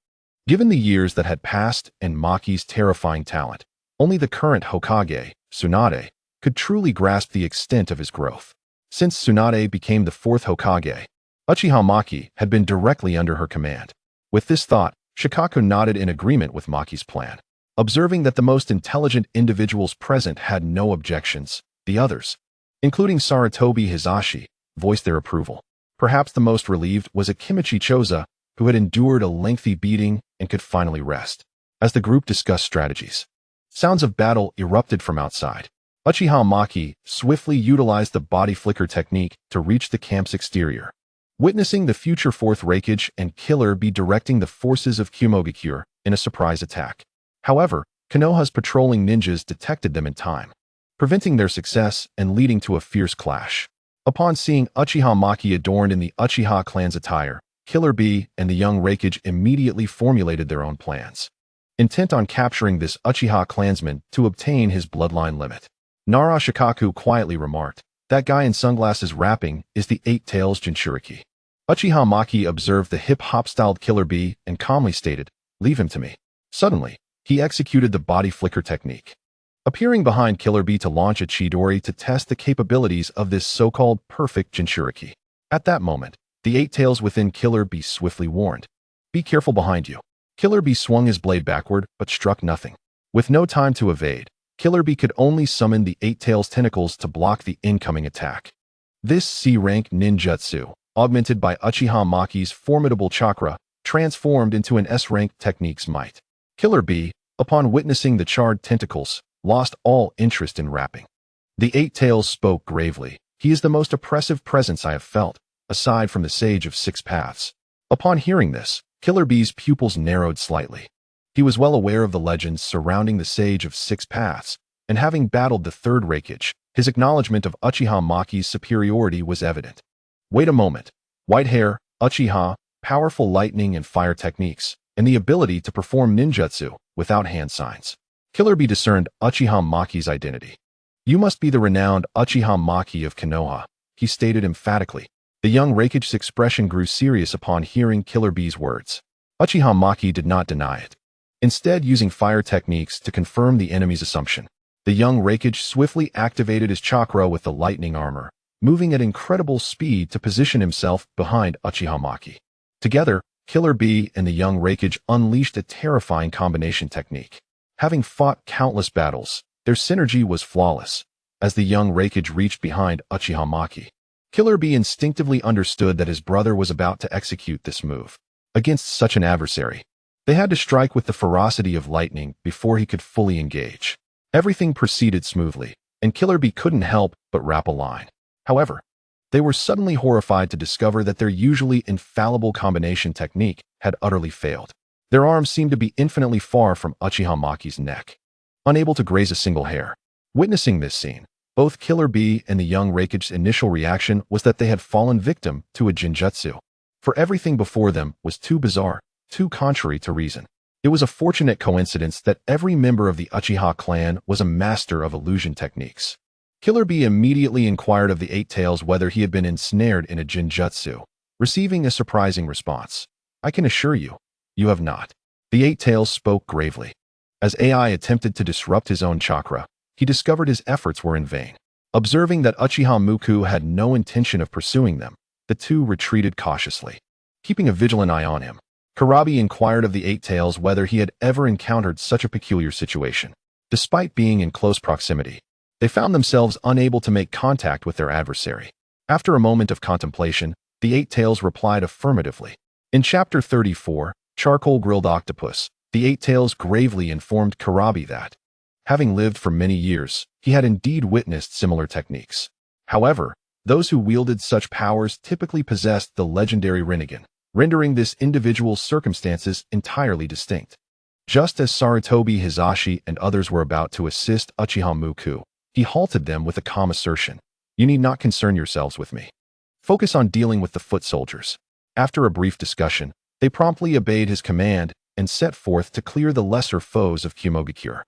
Given the years that had passed and Maki's terrifying talent, only the current Hokage, Tsunade, could truly grasp the extent of his growth. Since Tsunade became the 4th Hokage, Uchiha Maki had been directly under her command. With this thought, Shikaku nodded in agreement with Maki's plan. Observing that the most intelligent individuals present had no objections, the others, including Sarutobi Hisashi, voiced their approval. Perhaps the most relieved was Akimichi Choza, who had endured a lengthy beating and could finally rest. As the group discussed strategies, sounds of battle erupted from outside. Uchiha Maki swiftly utilized the body flicker technique to reach the camp's exterior. Witnessing the future 4th Raikage and Killer Bee directing the forces of Kumogakure in a surprise attack. However, Konoha's patrolling ninjas detected them in time, preventing their success and leading to a fierce clash. Upon seeing Uchiha Maki adorned in the Uchiha clan's attire, Killer Bee and the young Raikage immediately formulated their own plans, intent on capturing this Uchiha clansman to obtain his bloodline limit. Nara Shikaku quietly remarked, that guy in sunglasses rapping is the Eight Tails Jinchuriki. Uchiha Maki observed the hip-hop-styled Killer Bee and calmly stated, leave him to me. Suddenly, he executed the body flicker technique, appearing behind Killer Bee to launch a Chidori to test the capabilities of this so-called perfect Jinchuriki. At that moment, the Eight Tails within Killer Bee swiftly warned, be careful behind you. Killer Bee swung his blade backward but struck nothing. With no time to evade, Killer Bee could only summon the Eight Tails tentacles to block the incoming attack. This C-rank ninjutsu, augmented by Uchiha Maki's formidable chakra, transformed into an S-rank technique's might. Killer Bee, upon witnessing the charred tentacles, lost all interest in rapping. The Eight Tails spoke gravely. He is the most oppressive presence I have felt, aside from the Sage of Six Paths. Upon hearing this, Killer Bee's pupils narrowed slightly. He was well aware of the legends surrounding the Sage of Six Paths, and having battled the 3rd Raikage, his acknowledgement of Uchiha Maki's superiority was evident. Wait a moment. White hair, Uchiha, powerful lightning and fire techniques, and the ability to perform ninjutsu without hand signs. Killer Bee discerned Uchiha Maki's identity. You must be the renowned Uchiha Maki of Konoha, he stated emphatically. The young Raikage's expression grew serious upon hearing Killer Bee's words. Uchiha Maki did not deny it. Instead, using fire techniques to confirm the enemy's assumption, the young Raikage swiftly activated his chakra with the lightning armor, moving at incredible speed to position himself behind Uchiha Maki. Together, Killer Bee and the young Raikage unleashed a terrifying combination technique. Having fought countless battles, their synergy was flawless. As the young Raikage reached behind Uchiha Maki, Killer Bee instinctively understood that his brother was about to execute this move. Against such an adversary, they had to strike with the ferocity of lightning before he could fully engage. Everything proceeded smoothly, and Killer Bee couldn't help but rap a line. However, they were suddenly horrified to discover that their usually infallible combination technique had utterly failed. Their arms seemed to be infinitely far from Uchiha Maki's neck, unable to graze a single hair. Witnessing this scene, both Killer Bee and the young Raikage's initial reaction was that they had fallen victim to a jinjutsu. For everything before them was too bizarre, too contrary to reason. It was a fortunate coincidence that every member of the Uchiha clan was a master of illusion techniques. Killer Bee immediately inquired of the Eight Tails whether he had been ensnared in a jinjutsu, receiving a surprising response. "I can assure you, you have not." The Eight Tails spoke gravely. As AI attempted to disrupt his own chakra, he discovered his efforts were in vain. Observing that Uchiha Muku had no intention of pursuing them, the two retreated cautiously, keeping a vigilant eye on him. Karabi inquired of the Eight Tails whether he had ever encountered such a peculiar situation. Despite being in close proximity, they found themselves unable to make contact with their adversary. After a moment of contemplation, the Eight Tails replied affirmatively. In Chapter 34, Charcoal Grilled Octopus, the Eight Tails gravely informed Karabi that, having lived for many years, he had indeed witnessed similar techniques. However, those who wielded such powers typically possessed the legendary Rinnegan, rendering this individual's circumstances entirely distinct. Just as Sarutobi Hizashi and others were about to assist Uchiha Muku, he halted them with a calm assertion. "You need not concern yourselves with me. Focus on dealing with the foot soldiers." After a brief discussion, they promptly obeyed his command and set forth to clear the lesser foes of Kumogakure.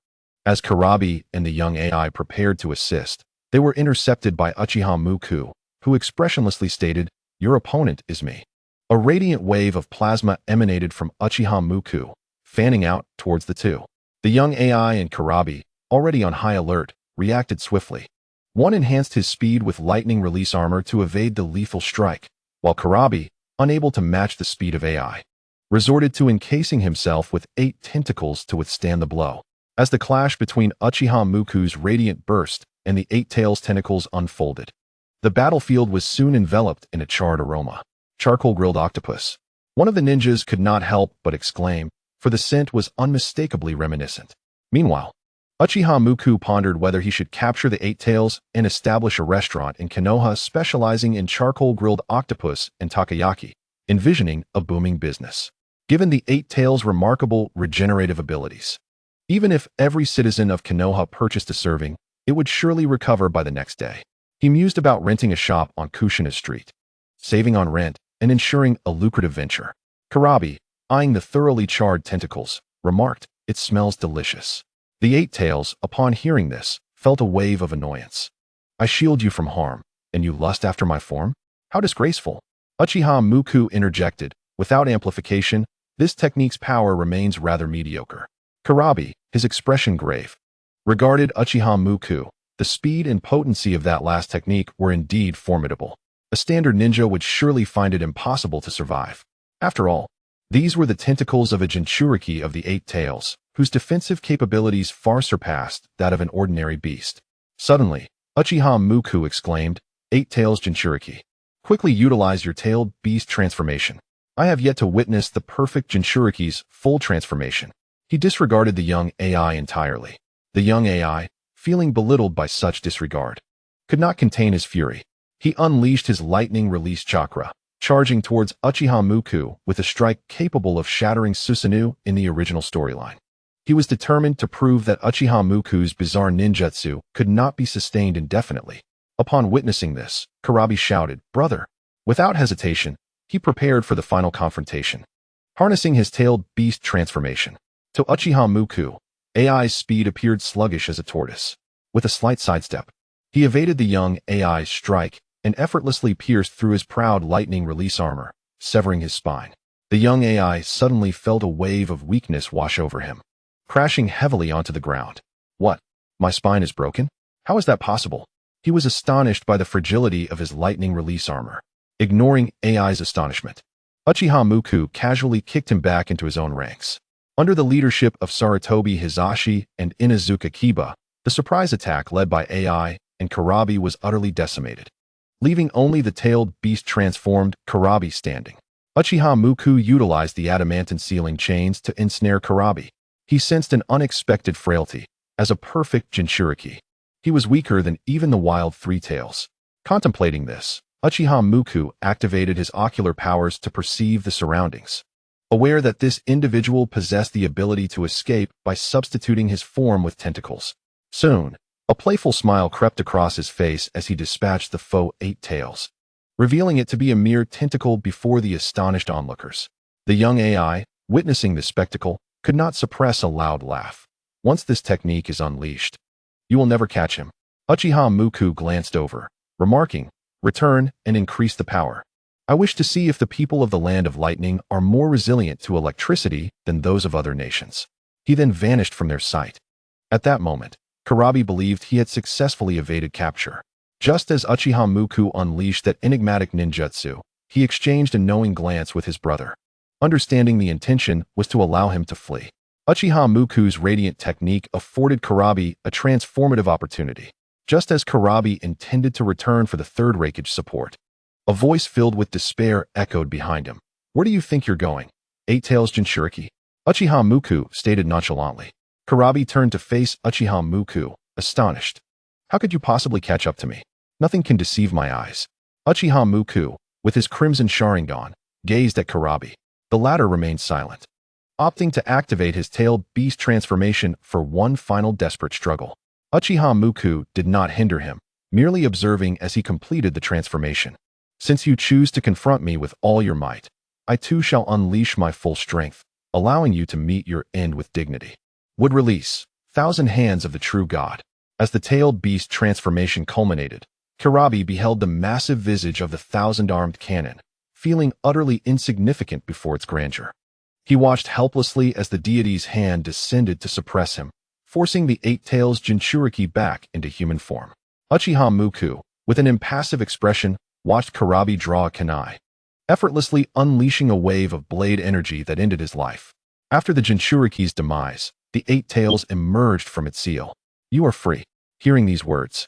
As Karabi and the young AI prepared to assist, they were intercepted by Uchiha Muku, who expressionlessly stated, "Your opponent is me." A radiant wave of plasma emanated from Uchiha Muku, fanning out towards the two. The young AI and Karabi, already on high alert, reacted swiftly. One enhanced his speed with lightning release armor to evade the lethal strike, while Karabi, unable to match the speed of AI, resorted to encasing himself with 8 tentacles to withstand the blow. As the clash between Uchiha Muku's radiant burst and the Eight Tails' tentacles unfolded, the battlefield was soon enveloped in a charred aroma. Charcoal Grilled Octopus. One of the ninjas could not help but exclaim, for the scent was unmistakably reminiscent. Meanwhile, Uchiha Muku pondered whether he should capture the Eight Tails and establish a restaurant in Konoha specializing in charcoal grilled octopus and takoyaki, envisioning a booming business. Given the Eight Tails' remarkable regenerative abilities, even if every citizen of Konoha purchased a serving, it would surely recover by the next day. He mused about renting a shop on Kushina Street, saving on rent, and ensuring a lucrative venture. Karabi, eyeing the thoroughly charred tentacles, remarked, "It smells delicious." The Eight Tails, upon hearing this, felt a wave of annoyance. "I shield you from harm, and you lust after my form? How disgraceful." Uchiha Muku interjected, "Without amplification, this technique's power remains rather mediocre." Karabi, his expression grave, regarded Uchiha Muku. The speed and potency of that last technique were indeed formidable. A standard ninja would surely find it impossible to survive. After all, these were the tentacles of a Jinchuriki of the Eight Tails, whose defensive capabilities far surpassed that of an ordinary beast. Suddenly, Uchiha Muku exclaimed, "Eight Tails Jinchuriki. Quickly utilize your tailed beast transformation. I have yet to witness the perfect Jinchuriki's full transformation." He disregarded the young AI entirely. The young AI, feeling belittled by such disregard, could not contain his fury. He unleashed his lightning release chakra, charging towards Uchiha Muku with a strike capable of shattering Susanoo in the original storyline. He was determined to prove that Uchiha Muku's bizarre ninjutsu could not be sustained indefinitely. Upon witnessing this, Karabi shouted, "Brother!" Without hesitation, he prepared for the final confrontation, harnessing his tailed beast transformation. To Uchiha Muku, AI's speed appeared sluggish as a tortoise. With a slight sidestep, he evaded the young AI's strike and effortlessly pierced through his proud lightning release armor, severing his spine. The young AI suddenly felt a wave of weakness wash over him, crashing heavily onto the ground. "What? My spine is broken? How is that possible?" He was astonished by the fragility of his lightning release armor. Ignoring AI's astonishment, Uchiha Muku casually kicked him back into his own ranks. Under the leadership of Sarutobi Hizashi and Inazuka Kiba, the surprise attack led by AI and Karabi was utterly decimated. leaving only the tailed beast-transformed Karabi standing. Uchiha Muku utilized the adamantine ceiling chains to ensnare Karabi. He sensed an unexpected frailty, as a perfect Jinchuriki. He was weaker than even the wild Three Tails. Contemplating this, Uchiha Muku activated his ocular powers to perceive the surroundings. Aware that this individual possessed the ability to escape by substituting his form with tentacles. Soon, a playful smile crept across his face as he dispatched the foe 8 tails, revealing it to be a mere tentacle before the astonished onlookers. The young AI, witnessing this spectacle, could not suppress a loud laugh. Once this technique is unleashed, you will never catch him. Uchiha Muku glanced over, remarking, "Return and increase the power. I wish to see if the people of the Land of Lightning are more resilient to electricity than those of other nations." He then vanished from their sight. At that moment, Karabi believed he had successfully evaded capture. Just as Uchiha Muku unleashed that enigmatic ninjutsu, he exchanged a knowing glance with his brother. Understanding the intention was to allow him to flee. Uchiha Muku's radiant technique afforded Karabi a transformative opportunity. Just as Karabi intended to return for the third Raikage support, a voice filled with despair echoed behind him. "Where do you think you're going? 8 Tails Jinchuriki?" Uchiha Muku stated nonchalantly. Karabi turned to face Uchiha Muku, astonished. "How could you possibly catch up to me? Nothing can deceive my eyes." Uchiha Muku, with his crimson Sharingan, gazed at Karabi. The latter remained silent, opting to activate his tailed beast transformation for one final desperate struggle. Uchiha Muku did not hinder him, merely observing as he completed the transformation. "Since you choose to confront me with all your might, I too shall unleash my full strength, allowing you to meet your end with dignity." Would release 1,000 hands of the true god. As the tailed beast transformation culminated, Karabi beheld the massive visage of the 1,000-armed cannon, feeling utterly insignificant before its grandeur. He watched helplessly as the deity's hand descended to suppress him, forcing the 8 Tails Jinchuriki back into human form. Uchiha Muku, with an impassive expression, watched Karabi draw a kunai, effortlessly unleashing a wave of blade energy that ended his life. After the Jinchuriki's demise, the 8 Tails emerged from its seal. "You are free." Hearing these words,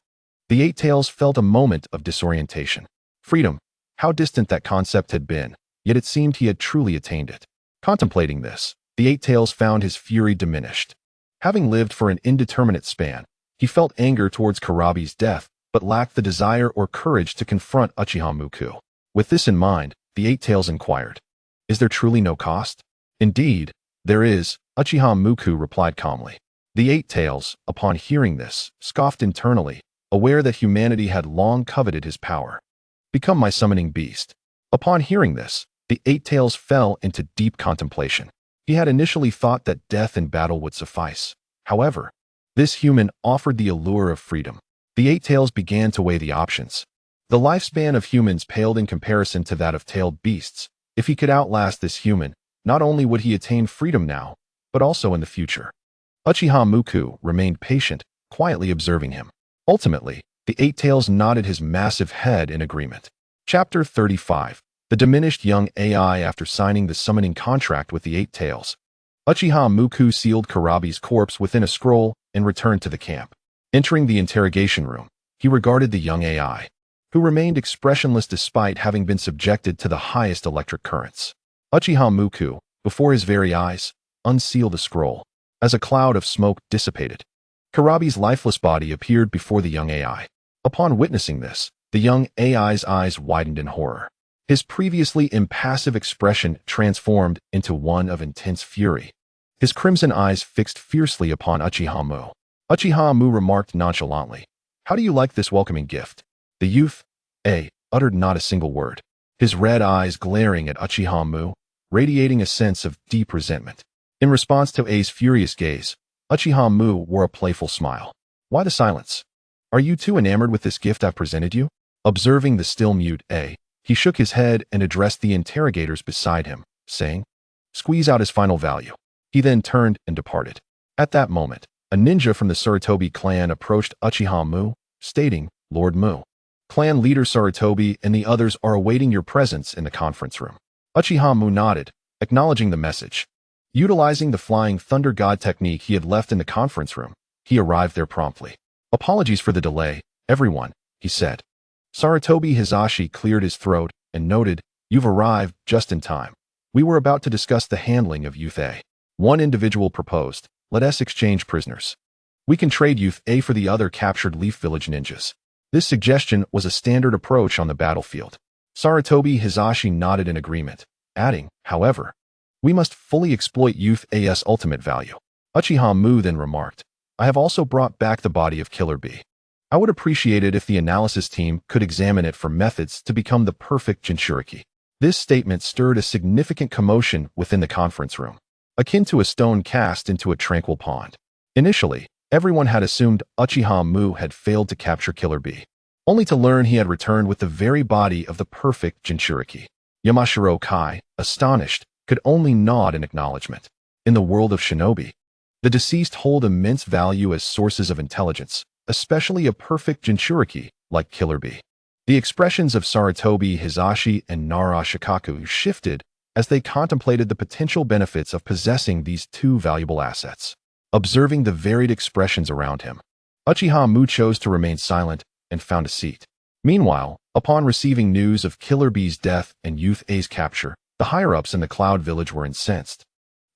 the 8 Tails felt a moment of disorientation. Freedom, how distant that concept had been, yet it seemed he had truly attained it. Contemplating this, the 8 Tails found his fury diminished. Having lived for an indeterminate span, he felt anger towards Karabi's death, but lacked the desire or courage to confront Uchiha Muku. With this in mind, the 8 Tails inquired, "Is there truly no cost?" "Indeed, there is," Uchiha Muku replied calmly. The 8 Tails, upon hearing this, scoffed internally, aware that humanity had long coveted his power. "Become my summoning beast." Upon hearing this, the 8 Tails fell into deep contemplation. He had initially thought that death in battle would suffice. However, this human offered the allure of freedom. The 8 Tails began to weigh the options. The lifespan of humans paled in comparison to that of tailed beasts. If he could outlast this human, not only would he attain freedom now, but also in the future. Uchiha Muku remained patient, quietly observing him. Ultimately, the 8 Tails nodded his massive head in agreement. Chapter 35. The diminished young AI after signing the summoning contract with the 8 Tails. Uchiha Muku sealed Karabi's corpse within a scroll and returned to the camp. Entering the interrogation room, he regarded the young AI, who remained expressionless despite having been subjected to the highest electric currents. Uchiha Muku, before his very eyes, unsealed the scroll. As a cloud of smoke dissipated, Karabi's lifeless body appeared before the young AI. Upon witnessing this, the young AI's eyes widened in horror. His previously impassive expression transformed into one of intense fury. His crimson eyes fixed fiercely upon Uchiha Mu. Uchiha Mu remarked nonchalantly, "How do you like this welcoming gift?" The youth, uttered not a single word, his red eyes glaring at Uchiha Mu, radiating a sense of deep resentment. In response to A's furious gaze, Uchiha Mu wore a playful smile. "Why the silence? Are you too enamored with this gift I've presented you?" Observing the still mute A, he shook his head and addressed the interrogators beside him, saying, "Squeeze out his final value." He then turned and departed. At that moment, a ninja from the Sarutobi clan approached Uchiha Mu, stating, "Lord Mu, clan leader Sarutobi and the others are awaiting your presence in the conference room." Uchiha Mu nodded, acknowledging the message. Utilizing the flying thunder god technique he had left in the conference room, he arrived there promptly. "Apologies for the delay, everyone," he said. Sarutobi Hisashi cleared his throat and noted, "You've arrived just in time. We were about to discuss the handling of Youth A." One individual proposed, "Let us exchange prisoners. We can trade Youth A for the other captured Leaf Village ninjas." This suggestion was a standard approach on the battlefield. Sarutobi Hisashi nodded in agreement, adding, "However, we must fully exploit Youth A's ultimate value." Uchiha Mu then remarked, "I have also brought back the body of Killer B. I would appreciate it if the analysis team could examine it for methods to become the perfect Jinchuriki." This statement stirred a significant commotion within the conference room, akin to a stone cast into a tranquil pond. Initially, everyone had assumed Uchiha Mu had failed to capture Killer B, only to learn he had returned with the very body of the perfect Jinchuriki. Yamashiro Kai, astonished, could only nod in acknowledgement. In the world of shinobi, the deceased hold immense value as sources of intelligence, especially a perfect Jinchuriki like Killer B. The expressions of Sarutobi Hisashi and Nara Shikaku shifted as they contemplated the potential benefits of possessing these two valuable assets. Observing the varied expressions around him, Uchiha Mu chose to remain silent and found a seat. Meanwhile, upon receiving news of Killer B's death and Youth A's capture, the higher-ups in the Cloud Village were incensed,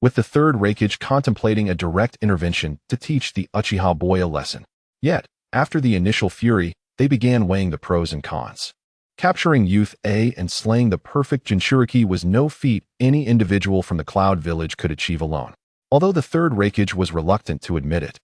with the third Raikage contemplating a direct intervention to teach the Uchiha boy a lesson. Yet, after the initial fury, they began weighing the pros and cons. Capturing Youth A and slaying the perfect Jinchuriki was no feat any individual from the Cloud Village could achieve alone. Although the third Raikage was reluctant to admit it,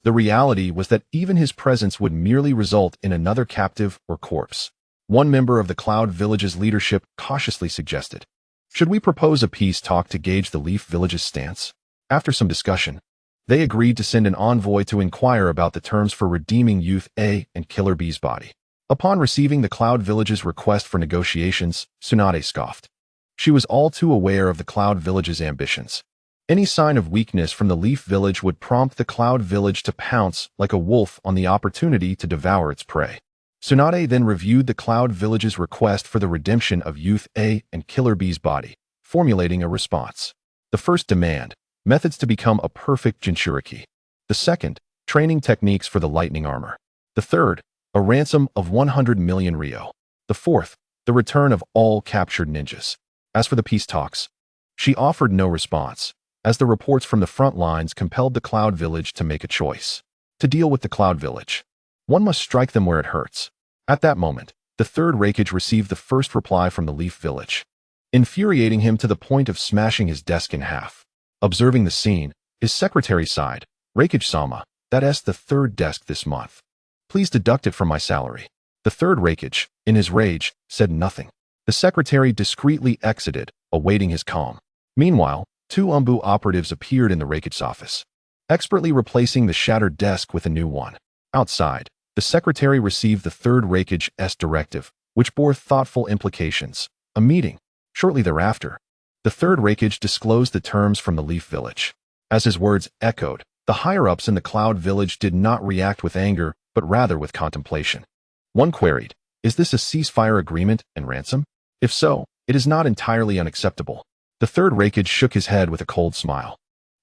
the reality was that even his presence would merely result in another captive or corpse. One member of the Cloud Village's leadership cautiously suggested, "Should we propose a peace talk to gauge the Leaf Village's stance?" After some discussion, they agreed to send an envoy to inquire about the terms for redeeming Youth A and Killer B's body. Upon receiving the Cloud Village's request for negotiations, Tsunade scoffed. She was all too aware of the Cloud Village's ambitions. Any sign of weakness from the Leaf Village would prompt the Cloud Village to pounce like a wolf on the opportunity to devour its prey. Tsunade then reviewed the Cloud Village's request for the redemption of Youth A and Killer B's body, formulating a response. The first demand, methods to become a perfect Jinchuriki. The second, training techniques for the lightning armor. The third, a ransom of 100 million Ryo. The fourth, the return of all captured ninjas. As for the peace talks, she offered no response, as the reports from the front lines compelled the Cloud Village to make a choice. To deal with the Cloud Village, one must strike them where it hurts. At that moment, the third Raikage received the first reply from the Leaf Village, infuriating him to the point of smashing his desk in half. Observing the scene, his secretary sighed, "Raikage-sama, that's the third desk this month. Please deduct it from my salary." The third Raikage, in his rage, said nothing. The secretary discreetly exited, awaiting his calm. Meanwhile, two Umbu operatives appeared in the Raikage's office, expertly replacing the shattered desk with a new one. Outside, the secretary received the third Raikage's directive, which bore thoughtful implications. A meeting. Shortly thereafter, the third Raikage disclosed the terms from the Leaf Village. As his words echoed, the higher-ups in the Cloud Village did not react with anger, but rather with contemplation. One queried, "Is this a ceasefire agreement and ransom? If so, it is not entirely unacceptable." The third Raikage shook his head with a cold smile.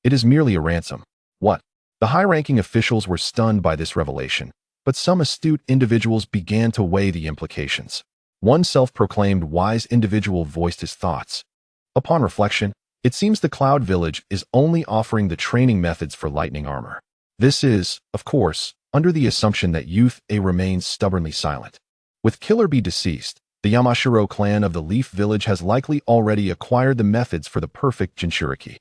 "It is merely a ransom." What? The high-ranking officials were stunned by this revelation, but some astute individuals began to weigh the implications. One self-proclaimed wise individual voiced his thoughts. "Upon reflection, it seems the Cloud Village is only offering the training methods for lightning armor. This is, of course, under the assumption that Youth A remains stubbornly silent. With Killer B deceased, the Yamashiro clan of the Leaf Village has likely already acquired the methods for the perfect Jinchuriki.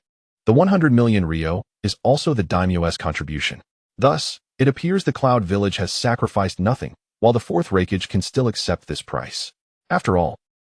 The 100 million Ryo is also the daimyo's contribution. Thus, it appears the Cloud Village has sacrificed nothing, while the fourth Raikage can still accept this price. After all,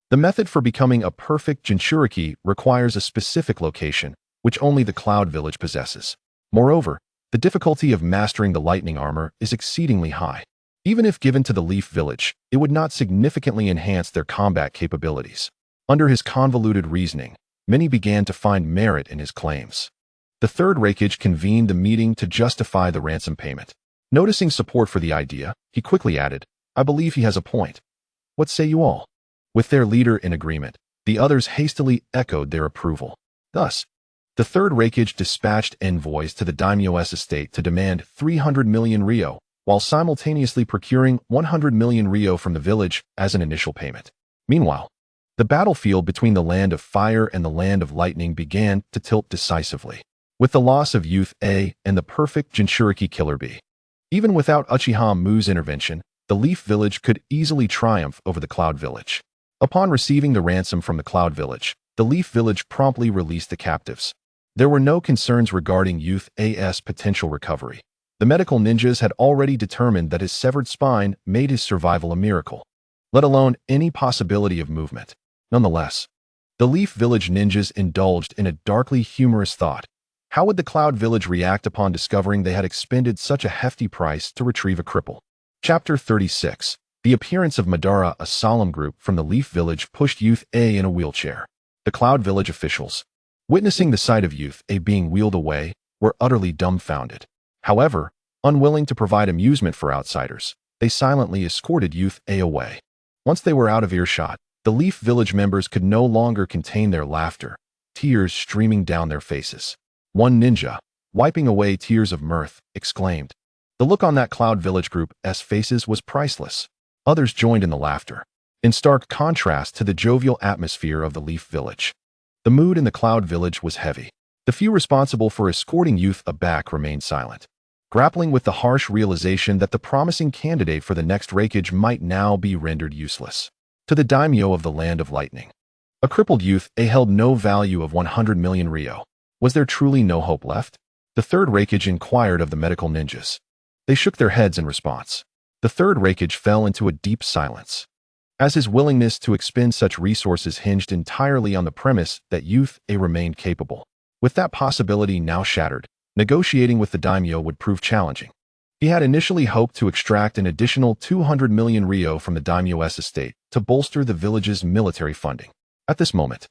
the method for becoming a perfect Jinchuriki requires a specific location, which only the Cloud Village possesses. Moreover, the difficulty of mastering the lightning armor is exceedingly high. Even if given to the Leaf Village, it would not significantly enhance their combat capabilities. Under his convoluted reasoning, many began to find merit in his claims. The third Raikage convened the meeting to justify the ransom payment. Noticing support for the idea, he quickly added, "I believe he has a point. What say you all?" With their leader in agreement, the others hastily echoed their approval. Thus, the third Raikage dispatched envoys to the daimyo's estate to demand 300 million Ryo, while simultaneously procuring 100 million Ryo from the village as an initial payment. Meanwhile, the battlefield between the Land of Fire and the Land of Lightning began to tilt decisively, with the loss of Youth A and the perfect Jinchuriki Killer B. Even without Uchiha Mu's intervention, the Leaf Village could easily triumph over the Cloud Village. Upon receiving the ransom from the Cloud Village, the Leaf Village promptly released the captives. There were no concerns regarding Youth A's potential recovery. The medical ninjas had already determined that his severed spine made his survival a miracle, let alone any possibility of movement. Nonetheless, the Leaf Village ninjas indulged in a darkly humorous thought. How would the Cloud Village react upon discovering they had expended such a hefty price to retrieve a cripple? Chapter 36. The appearance of Madara. A solemn group from the Leaf Village pushed Youth A in a wheelchair. The Cloud Village officials, witnessing the sight of Youth A being wheeled away, were utterly dumbfounded. However, unwilling to provide amusement for outsiders, they silently escorted Youth A away. Once they were out of earshot, the Leaf Village members could no longer contain their laughter, tears streaming down their faces. One ninja, wiping away tears of mirth, exclaimed. The look on that Cloud Village group's faces was priceless. Others joined in the laughter, in stark contrast to the jovial atmosphere of the Leaf Village. The mood in the Cloud Village was heavy. The few responsible for escorting Youth A back remained silent, grappling with the harsh realization that the promising candidate for the next raikage might now be rendered useless. To the daimyo of the Land of Lightning, a crippled Youth A held no value of 100 million Ryo. Was there truly no hope left? The third raikage inquired of the medical ninjas. They shook their heads in response. The third raikage fell into a deep silence, as his willingness to expend such resources hinged entirely on the premise that Youth A remained capable. With that possibility now shattered, negotiating with the daimyo would prove challenging. He had initially hoped to extract an additional 200 million Ryo from the daimyo's estate to bolster the village's military funding. At this moment,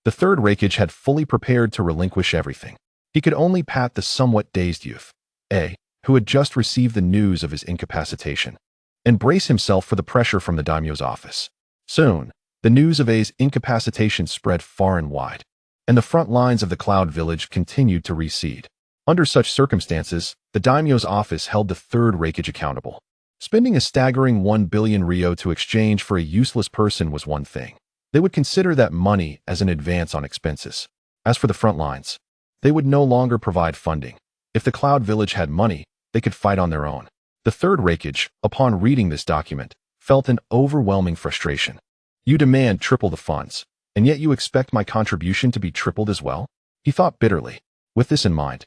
the third raikage had fully prepared to relinquish everything. He could only pat the somewhat dazed Youth A, who had just received the news of his incapacitation, and brace himself for the pressure from the daimyo's office. Soon, the news of A's incapacitation spread far and wide, and the front lines of the Cloud Village continued to recede. Under such circumstances, the daimyo's office held the third raikage accountable. Spending a staggering 1 billion Ryo to exchange for a useless person was one thing. They would consider that money as an advance on expenses. As for the front lines, they would no longer provide funding. If the Cloud Village had money, they could fight on their own. The third raikage, upon reading this document, felt an overwhelming frustration. You demand triple the funds, and yet you expect my contribution to be tripled as well? He thought bitterly. With this in mind,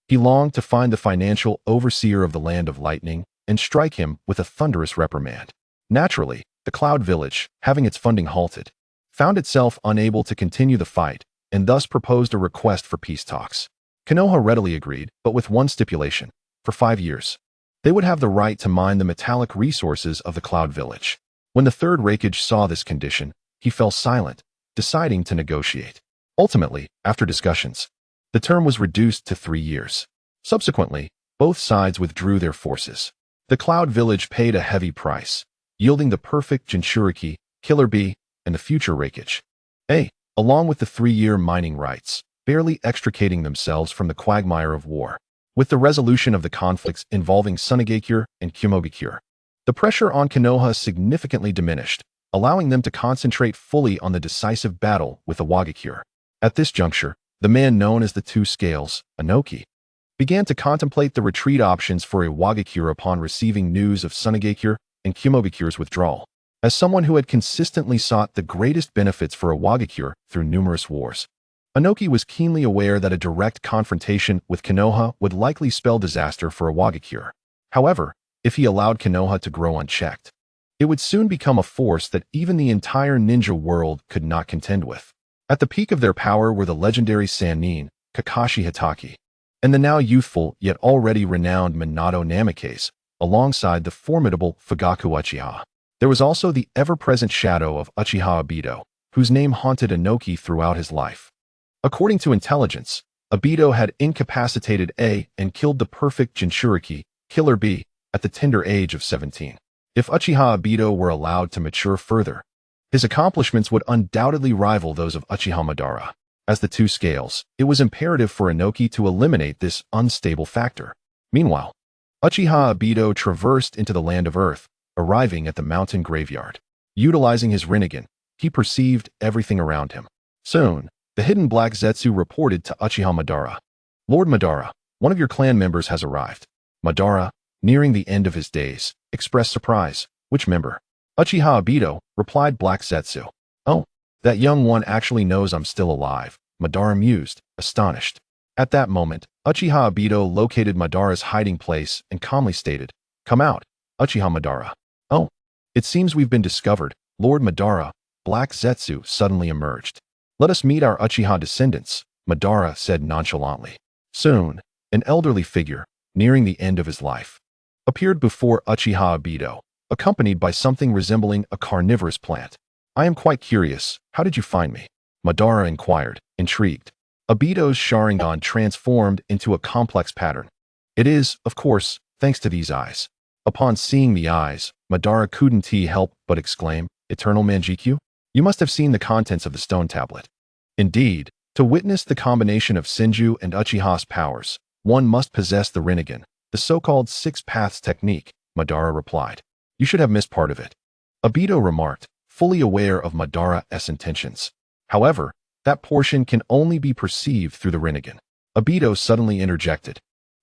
he longed to find the financial overseer of the Land of Lightning and strike him with a thunderous reprimand. Naturally, the Cloud Village, having its funding halted, found itself unable to continue the fight and thus proposed a request for peace talks. Konoha readily agreed, but with one stipulation. For 5 years, they would have the right to mine the metallic resources of the Cloud Village. When the third raikage saw this condition, he fell silent, deciding to negotiate. Ultimately, after discussions, the term was reduced to 3 years. Subsequently, both sides withdrew their forces. The Cloud Village paid a heavy price, yielding the perfect Jinchuriki, Killer B, and the future raikage A, along with the 3-year mining rights, barely extricating themselves from the quagmire of war. With the resolution of the conflicts involving Tsunade and Kumogakure, the pressure on Konoha significantly diminished, allowing them to concentrate fully on the decisive battle with the Wagakure. At this juncture, the man known as the Two Scales, Inoki, began to contemplate the retreat options for a Wagakure upon receiving news of Tsunade and Kumogakure's withdrawal. As someone who had consistently sought the greatest benefits for a Wagakure through numerous wars, Inoki was keenly aware that a direct confrontation with Konoha would likely spell disaster for a Wagakure. However, if he allowed Konoha to grow unchecked, it would soon become a force that even the entire ninja world could not contend with. At the peak of their power were the legendary Sannin, Kakashi Hatake, and the now youthful yet already renowned Minato Namikaze, alongside the formidable Fugaku Uchiha. There was also the ever-present shadow of Uchiha Obito, whose name haunted Inoki throughout his life. According to intelligence, Obito had incapacitated A and killed the perfect Jinchuriki, Killer B, at the tender age of 17. If Uchiha Obito were allowed to mature further, his accomplishments would undoubtedly rival those of Uchiha Madara. As the Two Scales, it was imperative for Inoki to eliminate this unstable factor. Meanwhile, Uchiha Obito traversed into the land of Earth, arriving at the mountain graveyard. Utilizing his Rinnegan, he perceived everything around him. Soon, the hidden Black Zetsu reported to Uchiha Madara. Lord Madara, one of your clan members has arrived. Madara, nearing the end of his days, expressed surprise. Which member? Uchiha Obito, replied Black Zetsu. Oh, that young one actually knows I'm still alive, Madara mused, astonished. At that moment, Uchiha Obito located Madara's hiding place and calmly stated, Come out, Uchiha Madara. Oh, it seems we've been discovered, Lord Madara. Black Zetsu suddenly emerged. Let us meet our Uchiha descendants, Madara said nonchalantly. Soon, an elderly figure, nearing the end of his life, appeared before Uchiha Obito, accompanied by something resembling a carnivorous plant. I am quite curious, how did you find me? Madara inquired, intrigued. Obito's Sharingan transformed into a complex pattern. It is, of course, thanks to these eyes. Upon seeing the eyes, Madara couldn't help but exclaim, Eternal Manjikyu? You must have seen the contents of the stone tablet. Indeed, to witness the combination of Senju and Uchiha's powers, one must possess the Rinnegan, the so-called Six Paths technique, Madara replied. You should have missed part of it. Obito remarked, fully aware of Madara's intentions. However, that portion can only be perceived through the Rinnegan. Obito suddenly interjected.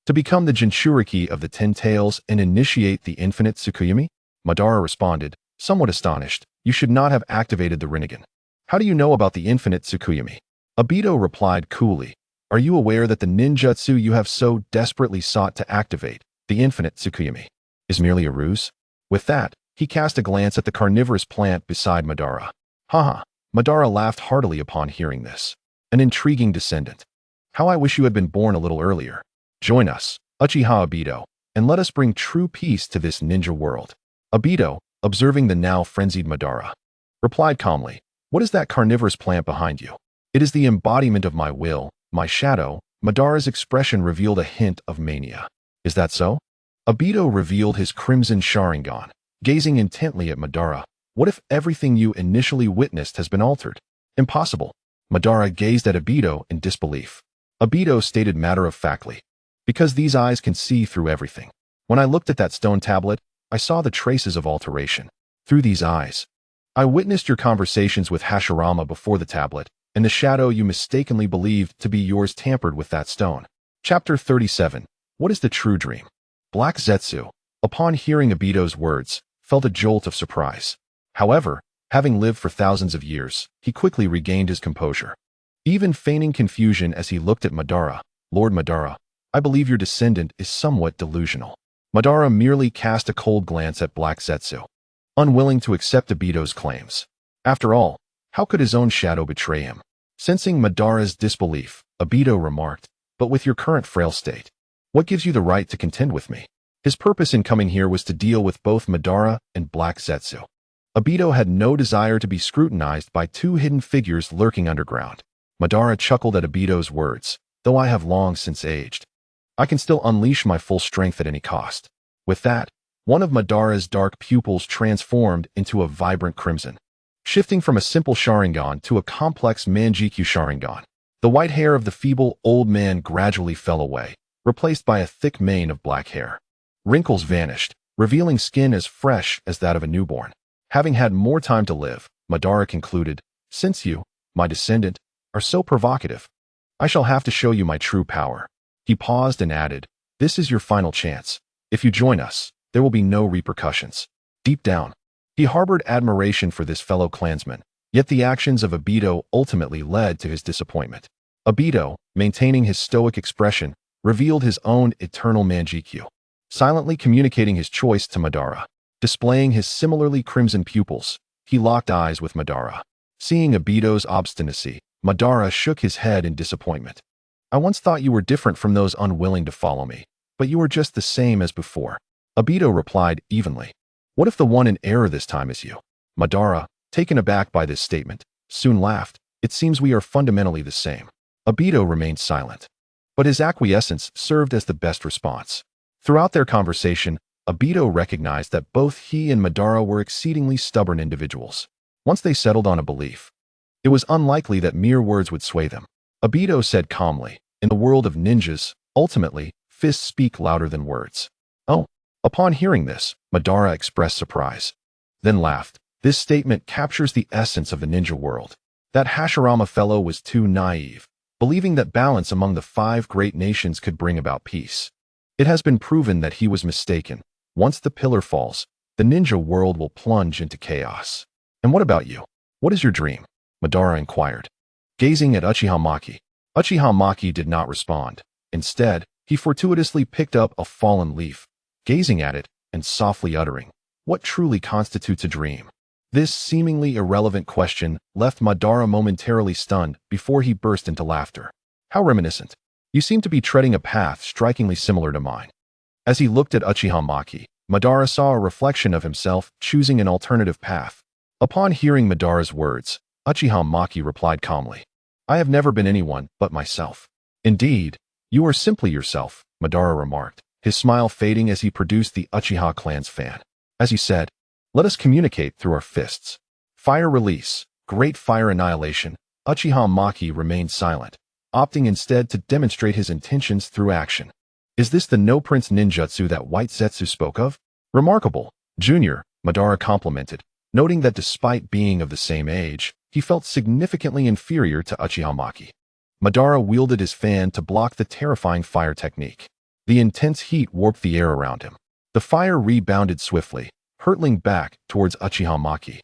To become the Jinchuriki of the Ten Tails and initiate the infinite Tsukuyomi? Madara responded, somewhat astonished. You should not have activated the Rinnegan. How do you know about the infinite Tsukuyomi? Obito replied coolly. Are you aware that the ninjutsu you have so desperately sought to activate, the infinite Tsukuyomi, is merely a ruse? With that, he cast a glance at the carnivorous plant beside Madara. Haha, Madara laughed heartily upon hearing this. An intriguing descendant. How I wish you had been born a little earlier. Join us, Uchiha Obito, and let us bring true peace to this ninja world. Obito, observing the now frenzied Madara, replied calmly, What is that carnivorous plant behind you? It is the embodiment of my will, my shadow. Madara's expression revealed a hint of mania. Is that so? Obito revealed his crimson Sharingan, gazing intently at Madara. What if everything you initially witnessed has been altered? Impossible. Madara gazed at Obito in disbelief. Obito stated matter-of-factly, Because these eyes can see through everything. When I looked at that stone tablet, I saw the traces of alteration. Through these eyes, I witnessed your conversations with Hashirama before the tablet, and the shadow you mistakenly believed to be yours tampered with that stone. Chapter 37. What is the true dream? Black Zetsu, upon hearing Obito's words, felt a jolt of surprise. However, having lived for thousands of years, he quickly regained his composure. Even feigning confusion as he looked at Madara, Lord Madara, I believe your descendant is somewhat delusional. Madara merely cast a cold glance at Black Zetsu, unwilling to accept Obito's claims. After all, how could his own shadow betray him? Sensing Madara's disbelief, Obito remarked, But with your current frail state, what gives you the right to contend with me? His purpose in coming here was to deal with both Madara and Black Zetsu. Obito had no desire to be scrutinized by two hidden figures lurking underground. Madara chuckled at Obito's words, Though I have long since aged, I can still unleash my full strength at any cost. With that, one of Madara's dark pupils transformed into a vibrant crimson, shifting from a simple Sharingan to a complex Manjikyu Sharingan. The white hair of the feeble old man gradually fell away, replaced by a thick mane of black hair. Wrinkles vanished, revealing skin as fresh as that of a newborn. Having had more time to live, Madara concluded, Since you, my descendant, are so provocative, I shall have to show you my true power. He paused and added, This is your final chance. If you join us, there will be no repercussions. Deep down, he harbored admiration for this fellow clansman, yet the actions of Obito ultimately led to his disappointment. Obito, maintaining his stoic expression, revealed his own eternal Manjikyu, silently communicating his choice to Madara. Displaying his similarly crimson pupils, he locked eyes with Madara. Seeing Obito's obstinacy, Madara shook his head in disappointment. I once thought you were different from those unwilling to follow me, but you are just the same as before. Obito replied evenly. What if the one in error this time is you? Madara, taken aback by this statement, soon laughed. It seems we are fundamentally the same. Obito remained silent, but his acquiescence served as the best response. Throughout their conversation, Obito recognized that both he and Madara were exceedingly stubborn individuals. Once they settled on a belief, it was unlikely that mere words would sway them. Obito said calmly, In the world of ninjas, ultimately, fists speak louder than words. Oh. Upon hearing this, Madara expressed surprise, then laughed. This statement captures the essence of the ninja world. That Hashirama fellow was too naive, believing that balance among the 5 great nations could bring about peace. It has been proven that he was mistaken. Once the pillar falls, the ninja world will plunge into chaos. And what about you? What is your dream? Madara inquired, gazing at Uchiha Maki. Uchiha Maki did not respond. Instead, he fortuitously picked up a fallen leaf, gazing at it and softly uttering, "What truly constitutes a dream?" This seemingly irrelevant question left Madara momentarily stunned before he burst into laughter. How reminiscent. You seem to be treading a path strikingly similar to mine. As he looked at Uchiha Maki, Madara saw a reflection of himself choosing an alternative path. Upon hearing Madara's words, Uchiha Maki replied calmly, "I have never been anyone but myself." "Indeed, you are simply yourself," Madara remarked, his smile fading as he produced the Uchiha clan's fan. "As you said, let us communicate through our fists." Fire release, great fire annihilation. Uchiha Maki remained silent, opting instead to demonstrate his intentions through action. "Is this the no prince ninjutsu that White Zetsu spoke of?" "Remarkable, Junior," Madara complimented, noting that despite being of the same age, he felt significantly inferior to Uchiha Maki. Madara wielded his fan to block the terrifying fire technique. The intense heat warped the air around him. The fire rebounded swiftly, hurtling back towards Uchiha Maki,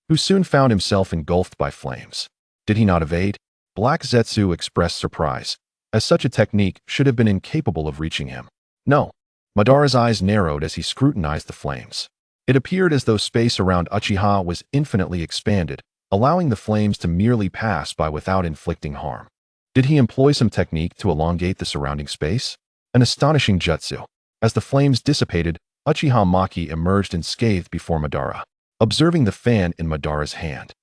who soon found himself engulfed by flames. Did he not evade? Black Zetsu expressed surprise, as such a technique should have been incapable of reaching him. No. Madara's eyes narrowed as he scrutinized the flames. It appeared as though space around Uchiha was infinitely expanded, allowing the flames to merely pass by without inflicting harm. Did he employ some technique to elongate the surrounding space? An astonishing jutsu. As the flames dissipated, Uchiha Maki emerged unscathed before Madara, observing the fan in Madara's hand.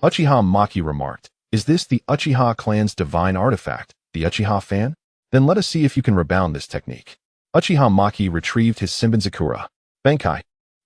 Uchiha Maki remarked, "Is this the Uchiha clan's divine artifact, the Uchiha fan? Then let us see if you can rebound this technique." Uchiha Maki retrieved his Senbonzakura. Bankai.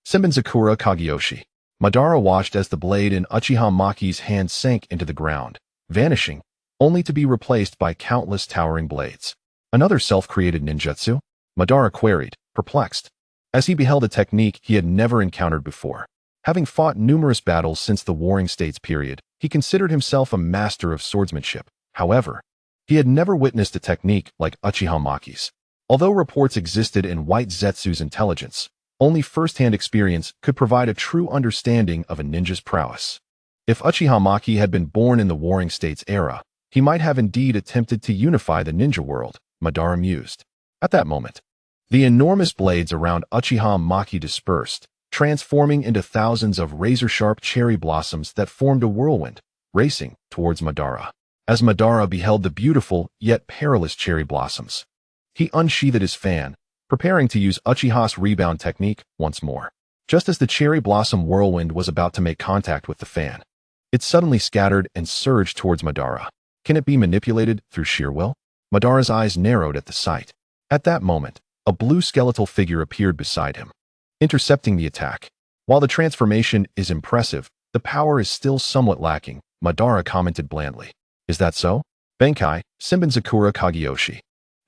Senbonzakura Kageyoshi. Madara watched as the blade in Uchiha Maki's hand sank into the ground, vanishing, only to be replaced by countless towering blades. Another self-created ninjutsu? Madara queried, perplexed, as he beheld a technique he had never encountered before. Having fought numerous battles since the Warring States period, he considered himself a master of swordsmanship. However, he had never witnessed a technique like Uchiha Maki's. Although reports existed in White Zetsu's intelligence, only first-hand experience could provide a true understanding of a ninja's prowess. If Uchiha Maki had been born in the Warring States era, he might have indeed attempted to unify the ninja world, Madara mused. At that moment, the enormous blades around Uchiha Maki dispersed, transforming into thousands of razor-sharp cherry blossoms that formed a whirlwind, racing towards Madara. As Madara beheld the beautiful yet perilous cherry blossoms, he unsheathed his fan, preparing to use Uchiha's rebound technique once more. Just as the cherry blossom whirlwind was about to make contact with the fan, it suddenly scattered and surged towards Madara. Can it be manipulated through sheer will? Madara's eyes narrowed at the sight. At that moment, a blue skeletal figure appeared beside him, intercepting the attack. While the transformation is impressive, the power is still somewhat lacking, Madara commented blandly. Is that so? Bankai, Senbonzakura Kageyoshi.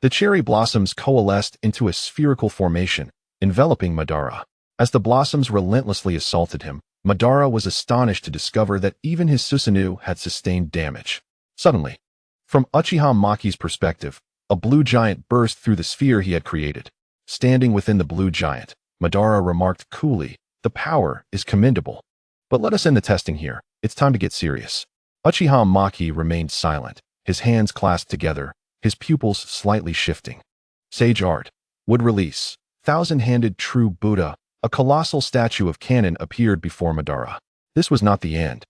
The cherry blossoms coalesced into a spherical formation, enveloping Madara. As the blossoms relentlessly assaulted him, Madara was astonished to discover that even his Susanoo had sustained damage. Suddenly, from Uchiha Maki's perspective, a blue giant burst through the sphere he had created. Standing within the blue giant, Madara remarked coolly, "The power is commendable. But let us end the testing here. It's time to get serious." Uchiha Maki remained silent, his hands clasped together, his pupils slightly shifting. Sage art. Would release. Thousand-handed true Buddha. A colossal statue of cannon appeared before Madara. This was not the end.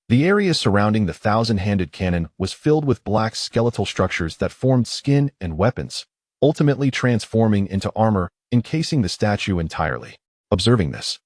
The area surrounding the thousand-handed cannon was filled with black skeletal structures that formed skin and weapons, ultimately transforming into armor, encasing the statue entirely. Observing this,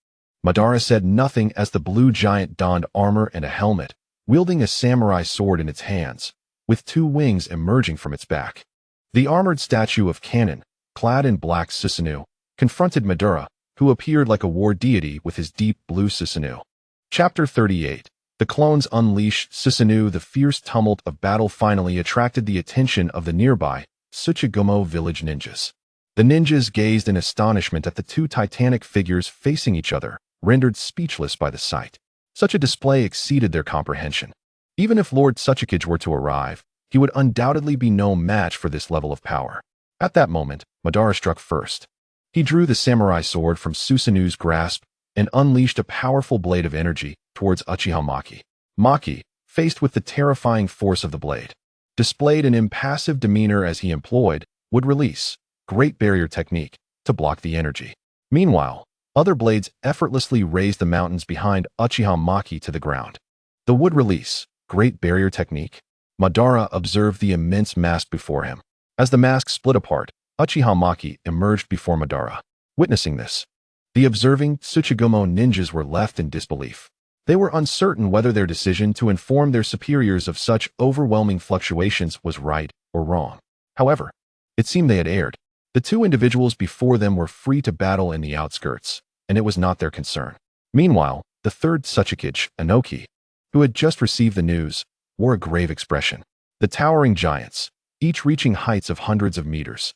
Madara said nothing as the blue giant donned armor and a helmet, wielding a samurai sword in its hands, with 2 wings emerging from its back. The armored statue of cannon, clad in black Susanoo, confronted Madara, who appeared like a war deity with his deep blue Susanoo. Chapter 38. The clones unleashed Susanoo. The fierce tumult of battle finally attracted the attention of the nearby Tsuchigumo village ninjas. The ninjas gazed in astonishment at the two titanic figures facing each other, rendered speechless by the sight. Such a display exceeded their comprehension. Even if Lord Tsuchikage were to arrive, he would undoubtedly be no match for this level of power. At that moment, Madara struck first. He drew the samurai sword from Susanu's grasp and unleashed a powerful blade of energy towards Uchiha Maki. Maki, faced with the terrifying force of the blade, displayed an impassive demeanor as he employed would release Great Barrier technique to block the energy. Meanwhile, other blades effortlessly raised the mountains behind Uchiha Maki to the ground. The wood release Great Barrier technique. Madara observed the immense mask before him. As the mask split apart, Uchiha Maki emerged before Madara. Witnessing this, the observing Tsuchigumo ninjas were left in disbelief. They were uncertain whether their decision to inform their superiors of such overwhelming fluctuations was right or wrong. However, it seemed they had erred. The two individuals before them were free to battle in the outskirts, and it was not their concern. Meanwhile, the third Tsuchikage, Inoki, who had just received the news, wore a grave expression. The towering giants, each reaching heights of hundreds of meters,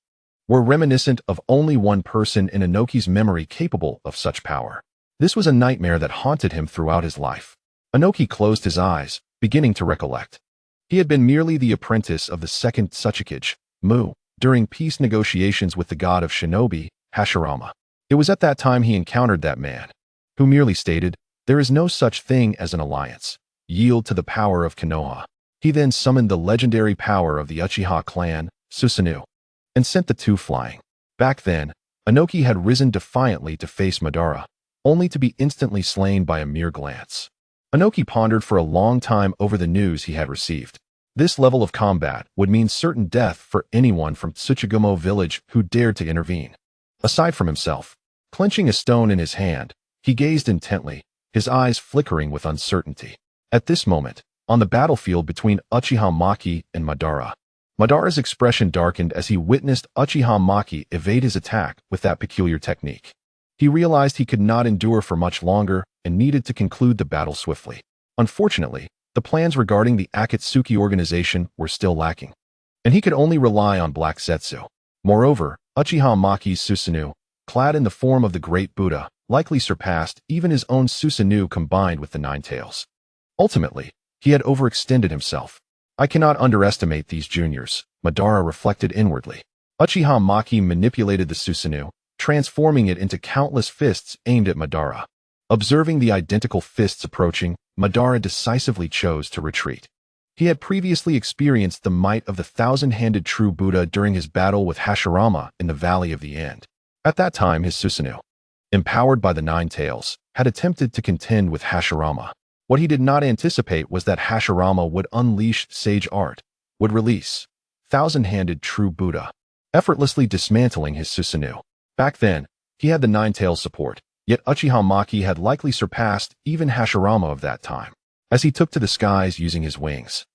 were reminiscent of only one person in Inoki's memory capable of such power. This was a nightmare that haunted him throughout his life. Inoki closed his eyes, beginning to recollect. He had been merely the apprentice of the second Tsuchikage, Mu, during peace negotiations with the god of shinobi, Hashirama. It was at that time he encountered that man, who merely stated, "There is no such thing as an alliance. Yield to the power of Konoha." He then summoned the legendary power of the Uchiha clan, Susanoo, and sent the two flying. Back then, Inoki had risen defiantly to face Madara, only to be instantly slain by a mere glance. Inoki pondered for a long time over the news he had received. This level of combat would mean certain death for anyone from Tsuchigumo village who dared to intervene. Aside from himself, clenching a stone in his hand, he gazed intently, his eyes flickering with uncertainty. At this moment, on the battlefield between Uchiha Maki and Madara, Madara's expression darkened as he witnessed Uchiha Maki evade his attack with that peculiar technique. He realized he could not endure for much longer and needed to conclude the battle swiftly. Unfortunately, the plans regarding the Akatsuki organization were still lacking, and he could only rely on Black Setsu. Moreover, Uchiha Maki's Susanoo, clad in the form of the Great Buddha, likely surpassed even his own Susanoo combined with the Nine Tails. Ultimately, he had overextended himself. I cannot underestimate these juniors, Madara reflected inwardly. Uchiha Maki manipulated the Susanoo, transforming it into countless fists aimed at Madara. Observing the identical fists approaching, Madara decisively chose to retreat. He had previously experienced the might of the thousand-handed true Buddha during his battle with Hashirama in the Valley of the End. At that time, his Susanoo, empowered by the Nine Tails, had attempted to contend with Hashirama. What he did not anticipate was that Hashirama would unleash sage art, would release thousand-handed true Buddha, effortlessly dismantling his Susanoo. Back then, he had the Nine Tails support, yet Uchiha Maki had likely surpassed even Hashirama of that time. As he took to the skies using his wings,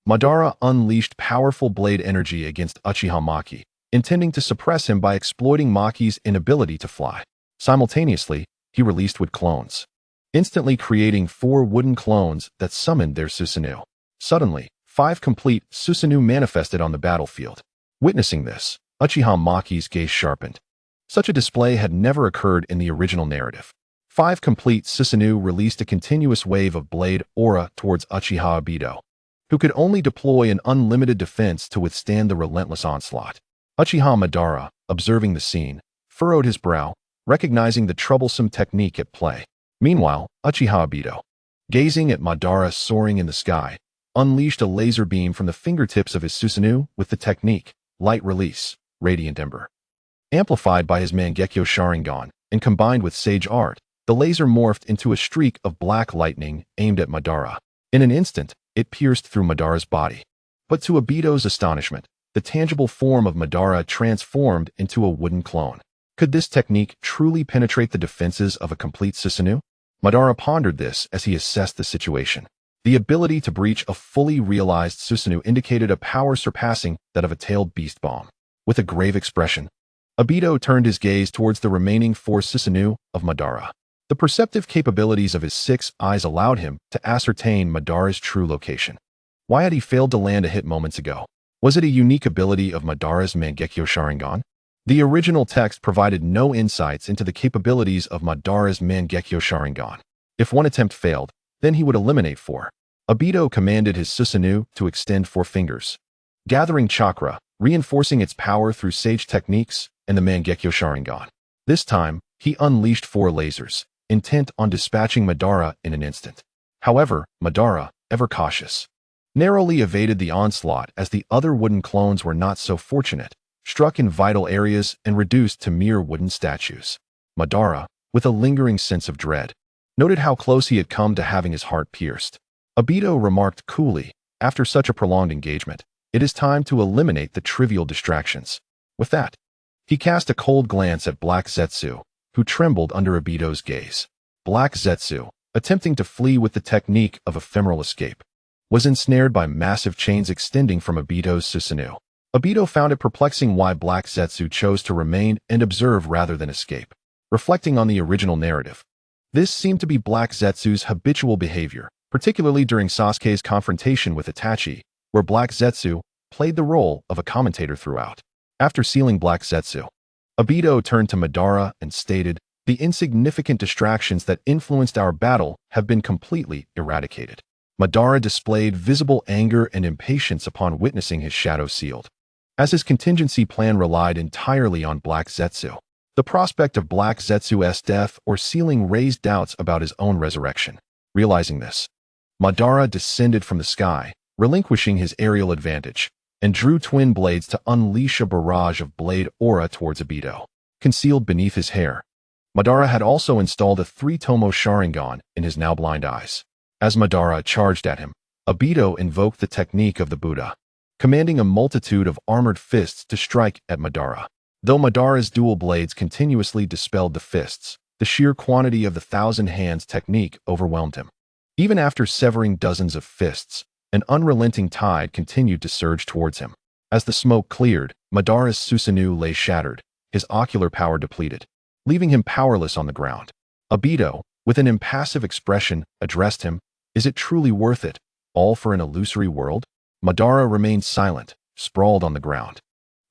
Madara unleashed powerful blade energy against Uchiha Maki, intending to suppress him by exploiting Maki's inability to fly. Simultaneously, he released wood clones, instantly creating 4 wooden clones that summoned their Susanoo. Suddenly, 5 complete Susanoo manifested on the battlefield. Witnessing this, Uchiha Maki's gaze sharpened. Such a display had never occurred in the original narrative. 5 complete Susanoo released a continuous wave of blade aura towards Uchiha Obito, who could only deploy an unlimited defense to withstand the relentless onslaught. Uchiha Madara, observing the scene, furrowed his brow, recognizing the troublesome technique at play. Meanwhile, Uchiha Obito, gazing at Madara soaring in the sky, unleashed a laser beam from the fingertips of his Susanoo with the technique, Light Release, Radiant Ember. Amplified by his Mangekyo Sharingan and combined with Sage Art, the laser morphed into a streak of black lightning aimed at Madara. In an instant, it pierced through Madara's body. But to Obito's astonishment, the tangible form of Madara transformed into a wooden clone. Could this technique truly penetrate the defenses of a complete Susanoo? Madara pondered this as he assessed the situation. The ability to breach a fully realized Susanoo indicated a power surpassing that of a tailed beast bomb. With a grave expression, Obito turned his gaze towards the remaining 4 Susanoo of Madara. The perceptive capabilities of his 6 eyes allowed him to ascertain Madara's true location. Why had he failed to land a hit moments ago? Was it a unique ability of Madara's Mangekyo Sharingan? The original text provided no insights into the capabilities of Madara's Mangekyo Sharingan. If one attempt failed, then he would eliminate 4. Obito commanded his Susanoo to extend 4 fingers, gathering chakra, reinforcing its power through sage techniques and the Mangekyo Sharingan. This time, he unleashed 4 lasers, intent on dispatching Madara in an instant. However, Madara, ever cautious, narrowly evaded the onslaught as the other wooden clones were not so fortunate, struck in vital areas and reduced to mere wooden statues. Madara, with a lingering sense of dread, noted how close he had come to having his heart pierced. Obito remarked coolly, after such a prolonged engagement, it is time to eliminate the trivial distractions. With that, he cast a cold glance at Black Zetsu, who trembled under Obito's gaze. Black Zetsu, attempting to flee with the technique of ephemeral escape, was ensnared by massive chains extending from Obito's Susanoo. Obito found it perplexing why Black Zetsu chose to remain and observe rather than escape. Reflecting on the original narrative, this seemed to be Black Zetsu's habitual behavior, particularly during Sasuke's confrontation with Itachi, where Black Zetsu played the role of a commentator throughout. After sealing Black Zetsu, Obito turned to Madara and stated, "The insignificant distractions that influenced our battle have been completely eradicated." Madara displayed visible anger and impatience upon witnessing his shadow sealed. As his contingency plan relied entirely on Black Zetsu, the prospect of Black Zetsu's death or sealing raised doubts about his own resurrection. Realizing this, Madara descended from the sky, relinquishing his aerial advantage, and drew twin blades to unleash a barrage of blade aura towards Obito. Concealed beneath his hair, Madara had also installed a 3-tomo Sharingan in his now blind eyes. As Madara charged at him, Obito invoked the technique of the Buddha, commanding a multitude of armored fists to strike at Madara. Though Madara's dual blades continuously dispelled the fists, the sheer quantity of the 1,000 hands technique overwhelmed him. Even after severing dozens of fists, an unrelenting tide continued to surge towards him. As the smoke cleared, Madara's Susanoo lay shattered, his ocular power depleted, leaving him powerless on the ground. Obito, with an impassive expression, addressed him, "Is it truly worth it, all for an illusory world?" Madara remained silent, sprawled on the ground.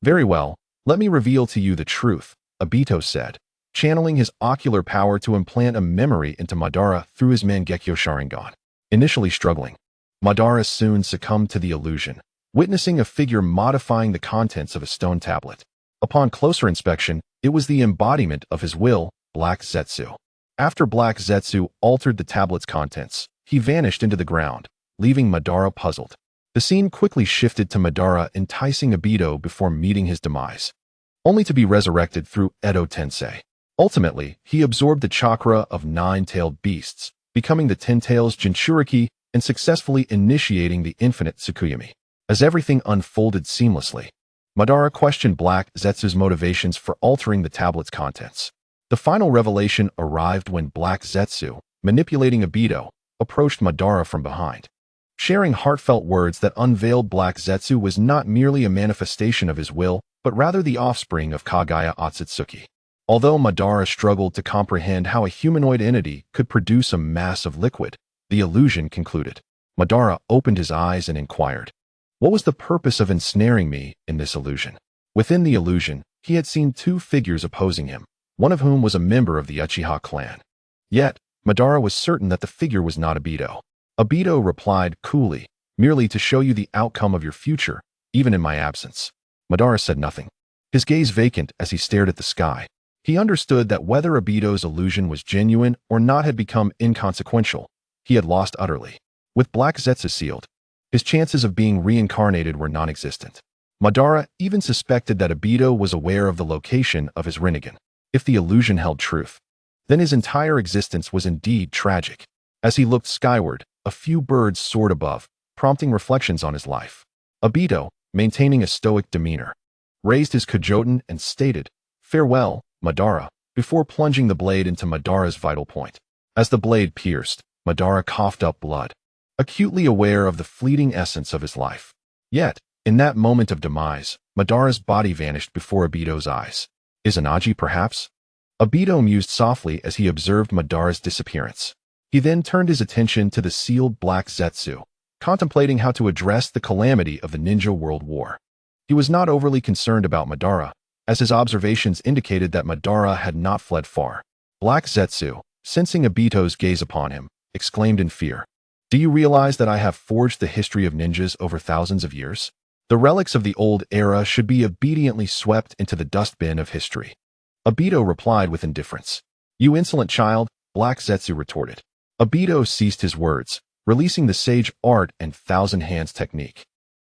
"Very well, let me reveal to you the truth," Obito said, channeling his ocular power to implant a memory into Madara through his Mangekyo Sharingan. Initially struggling, Madara soon succumbed to the illusion, witnessing a figure modifying the contents of a stone tablet. Upon closer inspection, it was the embodiment of his will, Black Zetsu. After Black Zetsu altered the tablet's contents, he vanished into the ground, leaving Madara puzzled. The scene quickly shifted to Madara enticing Obito before meeting his demise, only to be resurrected through Edo Tensei. Ultimately, he absorbed the chakra of 9-tailed beasts, becoming the 10-tails Jinchuriki and successfully initiating the infinite Tsukuyomi. As everything unfolded seamlessly, Madara questioned Black Zetsu's motivations for altering the tablet's contents. The final revelation arrived when Black Zetsu, manipulating Obito, approached Madara from behind, sharing heartfelt words that unveiled Black Zetsu was not merely a manifestation of his will, but rather the offspring of Kagaya Otsutsuki. Although Madara struggled to comprehend how a humanoid entity could produce a mass of liquid, the illusion concluded. Madara opened his eyes and inquired, "What was the purpose of ensnaring me in this illusion?" Within the illusion, he had seen 2 figures opposing him, one of whom was a member of the Uchiha clan. Yet, Madara was certain that the figure was not Obito. Obito replied coolly, "Merely to show you the outcome of your future, even in my absence." Madara said nothing, his gaze vacant as he stared at the sky. He understood that whether Obito's illusion was genuine or not had become inconsequential. He had lost utterly. With Black Zetsu sealed, his chances of being reincarnated were non-existent. Madara even suspected that Obito was aware of the location of his Rinnegan. If the illusion held truth, then his entire existence was indeed tragic. As he looked skyward, a few birds soared above, prompting reflections on his life. Obito, maintaining a stoic demeanor, raised his Kojoten and stated, "Farewell, Madara," before plunging the blade into Madara's vital point. As the blade pierced, Madara coughed up blood, acutely aware of the fleeting essence of his life. Yet, in that moment of demise, Madara's body vanished before Obito's eyes. Izanagi, perhaps? Obito mused softly as he observed Madara's disappearance. He then turned his attention to the sealed Black Zetsu, contemplating how to address the calamity of the Ninja World War. He was not overly concerned about Madara, as his observations indicated that Madara had not fled far. Black Zetsu, sensing Obito's gaze upon him, exclaimed in fear, "Do you realize that I have forged the history of ninjas over thousands of years? The relics of the old era should be obediently swept into the dustbin of history." Obito replied with indifference. "You insolent child," Black Zetsu retorted. Obito ceased his words, releasing the sage art and thousand hands technique,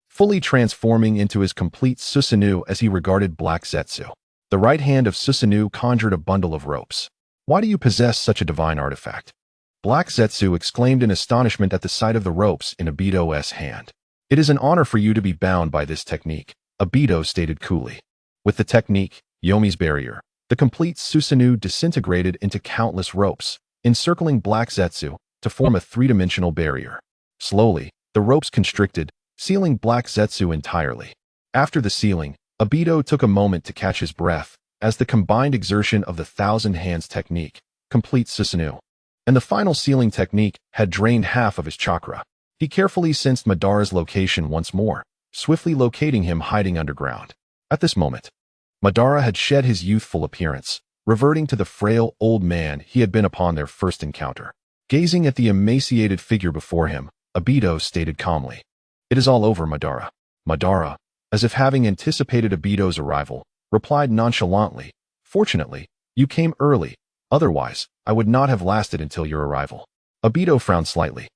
fully transforming into his complete Susanoo as he regarded Black Zetsu. The right hand of Susanoo conjured a bundle of ropes. "Why do you possess such a divine artifact?" Black Zetsu exclaimed in astonishment at the sight of the ropes in Obito's hand. "It is an honor for you to be bound by this technique," Obito stated coolly. With the technique, Yomi's barrier, the complete Susanoo disintegrated into countless ropes, encircling Black Zetsu to form a three-dimensional barrier. Slowly, the ropes constricted, sealing Black Zetsu entirely. After the sealing, Obito took a moment to catch his breath as the combined exertion of the thousand hands technique, complete Susanoo, and the final sealing technique had drained half of his chakra. He carefully sensed Madara's location once more, swiftly locating him hiding underground. At this moment, Madara had shed his youthful appearance, reverting to the frail old man he had been upon their first encounter. Gazing at the emaciated figure before him, Obito stated calmly, "It is all over, Madara." Madara, as if having anticipated Obito's arrival, replied nonchalantly, "Fortunately, you came early, otherwise, I would not have lasted until your arrival." Obito frowned slightly,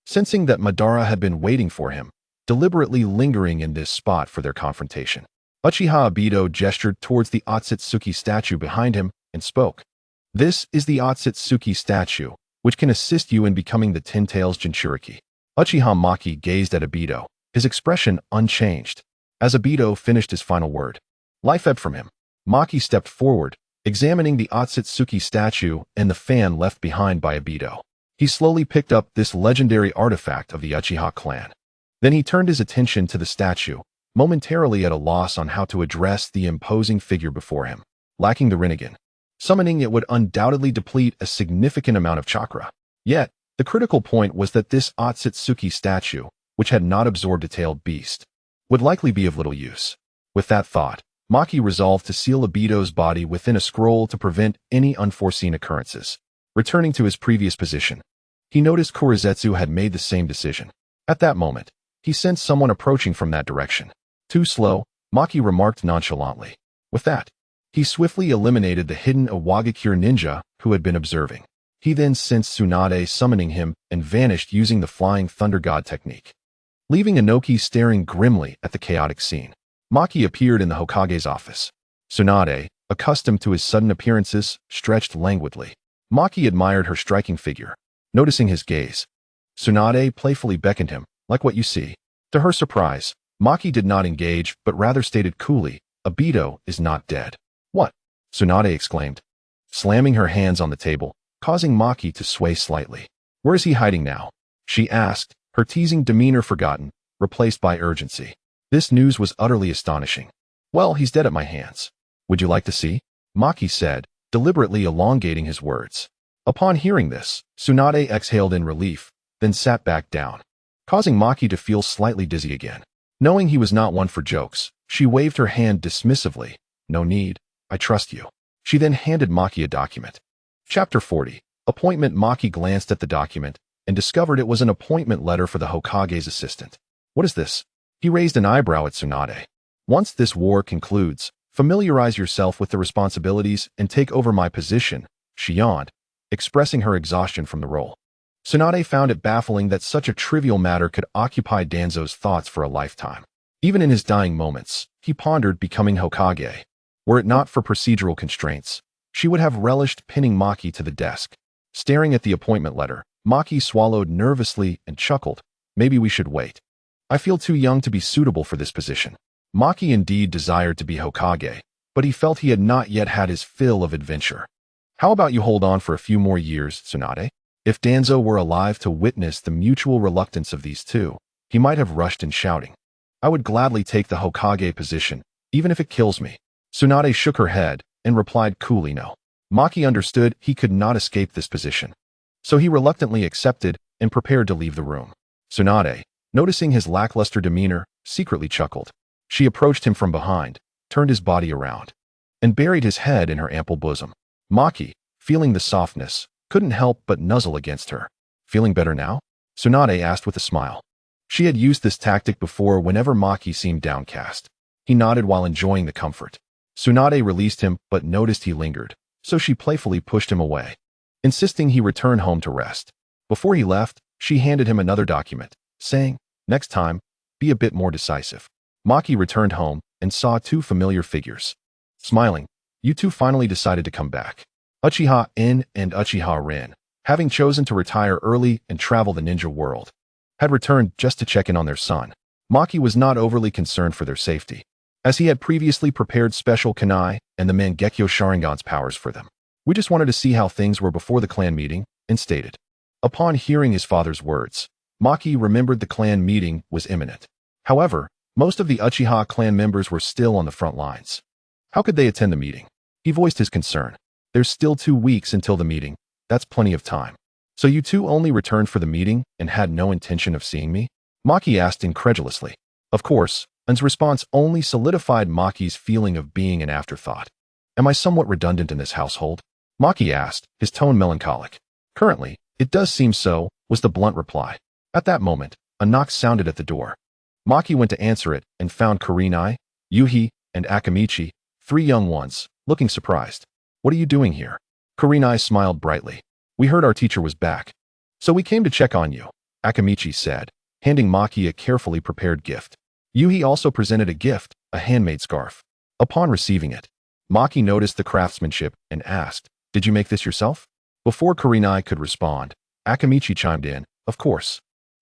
sensing that Madara had been waiting for him, deliberately lingering in this spot for their confrontation. Uchiha Obito gestured towards the Otsutsuki statue behind him and spoke. "This is the Otsutsuki statue, which can assist you in becoming the Ten Tails Jinchuriki." Uchiha Maki gazed at Obito, his expression unchanged. As Obito finished his final word, life ebbed from him. Maki stepped forward, examining the Otsutsuki statue and the fan left behind by Obito. He slowly picked up this legendary artifact of the Uchiha clan. Then he turned his attention to the statue, momentarily at a loss on how to address the imposing figure before him. Lacking the Rinnegan, summoning it would undoubtedly deplete a significant amount of chakra. Yet, the critical point was that this Otsutsuki statue, which had not absorbed a tailed beast, would likely be of little use. With that thought, Maki resolved to seal Obito's body within a scroll to prevent any unforeseen occurrences. Returning to his previous position, he noticed Kurizetsu had made the same decision. At that moment, he sensed someone approaching from that direction. "Too slow," Maki remarked nonchalantly. With that, he swiftly eliminated the hidden Iwagakure ninja who had been observing. He then sensed Tsunade summoning him and vanished using the Flying Thunder God technique. Leaving Inoki staring grimly at the chaotic scene, Maki appeared in the Hokage's office. Tsunade, accustomed to his sudden appearances, stretched languidly. Maki admired her striking figure. Noticing his gaze, Tsunade playfully beckoned him, "Like what you see." To her surprise, Maki did not engage but rather stated coolly, "Obito is not dead." "What?" Tsunade exclaimed, slamming her hands on the table, causing Maki to sway slightly. "Where is he hiding now?" she asked, her teasing demeanor forgotten, replaced by urgency. This news was utterly astonishing. "Well, he's dead at my hands." "Would you like to see?" Maki said, deliberately elongating his words. Upon hearing this, Tsunade exhaled in relief, then sat back down, causing Maki to feel slightly dizzy again. Knowing he was not one for jokes, she waved her hand dismissively. "No need, I trust you." She then handed Maki a document. Chapter 40. Appointment. Maki glanced at the document and discovered it was an appointment letter for the Hokage's assistant. "What is this?" He raised an eyebrow at Tsunade. "Once this war concludes, familiarize yourself with the responsibilities and take over my position," she yawned, expressing her exhaustion from the role. Tsunade found it baffling that such a trivial matter could occupy Danzo's thoughts for a lifetime. Even in his dying moments, he pondered becoming Hokage. Were it not for procedural constraints, she would have relished pinning Maki to the desk. Staring at the appointment letter, Maki swallowed nervously and chuckled. "Maybe we should wait. I feel too young to be suitable for this position." Maki indeed desired to be Hokage, but he felt he had not yet had his fill of adventure. "How about you hold on for a few more years, Tsunade?" If Danzo were alive to witness the mutual reluctance of these two, he might have rushed in shouting, "I would gladly take the Hokage position, even if it kills me." Tsunade shook her head and replied coolly no. Maki understood he could not escape this position, so he reluctantly accepted and prepared to leave the room. Tsunade, noticing his lackluster demeanor, secretly chuckled. She approached him from behind, turned his body around, and buried his head in her ample bosom. Maki, feeling the softness, couldn't help but nuzzle against her. Feeling better now? Tsunade asked with a smile. She had used this tactic before whenever Maki seemed downcast. He nodded while enjoying the comfort. Tsunade released him but noticed he lingered, so she playfully pushed him away, insisting he return home to rest. Before he left, she handed him another document, saying, "Next time, be a bit more decisive." Maki returned home and saw two familiar figures. Smiling, "You two finally decided to come back." Uchiha In and Uchiha Rin, having chosen to retire early and travel the ninja world, had returned just to check in on their son. Maki was not overly concerned for their safety, as he had previously prepared special kunai and the Mangekyo Sharingan's powers for them. "We just wanted to see how things were before the clan meeting," and stated. Upon hearing his father's words, Maki remembered the clan meeting was imminent. However, most of the Uchiha clan members were still on the front lines. How could they attend the meeting? He voiced his concern. "There's still 2 weeks until the meeting. That's plenty of time. So you two only returned for the meeting and had no intention of seeing me?" Maki asked incredulously. Of course, Un's response only solidified Maki's feeling of being an afterthought. "Am I somewhat redundant in this household?" Maki asked, his tone melancholic. "Currently, it does seem so," was the blunt reply. At that moment, a knock sounded at the door. Maki went to answer it and found Kurenai, Yuhi, and Akamichi, 3 young ones, looking surprised. "What are you doing here?" Kurenai smiled brightly. "We heard our teacher was back, so we came to check on you," Akamichi said, handing Maki a carefully prepared gift. Yuhi also presented a gift, a handmade scarf. Upon receiving it, Maki noticed the craftsmanship and asked, "Did you make this yourself?" Before Kurenai could respond, Akamichi chimed in, "Of course."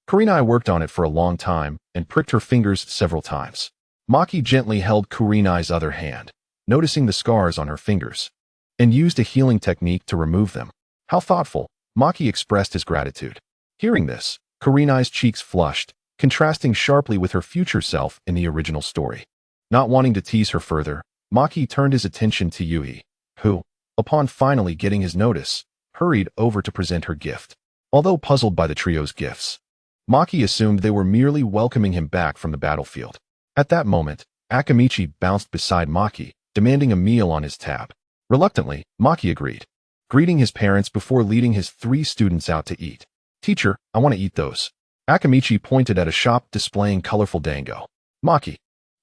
Kurenai worked on it for a long time and pricked her fingers several times. Maki gently held Kurenai's other hand, noticing the scars on her fingers, and used a healing technique to remove them. How thoughtful, Maki expressed his gratitude. Hearing this, Kurenai's cheeks flushed, contrasting sharply with her future self in the original story. Not wanting to tease her further, Maki turned his attention to Yuhi, who, upon finally getting his notice, hurried over to present her gift. Although puzzled by the trio's gifts, Maki assumed they were merely welcoming him back from the battlefield. At that moment, Akamichi bounced beside Maki, demanding a meal on his tab. Reluctantly, Maki agreed, greeting his parents before leading his 3 students out to eat. "Teacher, I want to eat those." Akamichi pointed at a shop displaying colorful dango. Maki,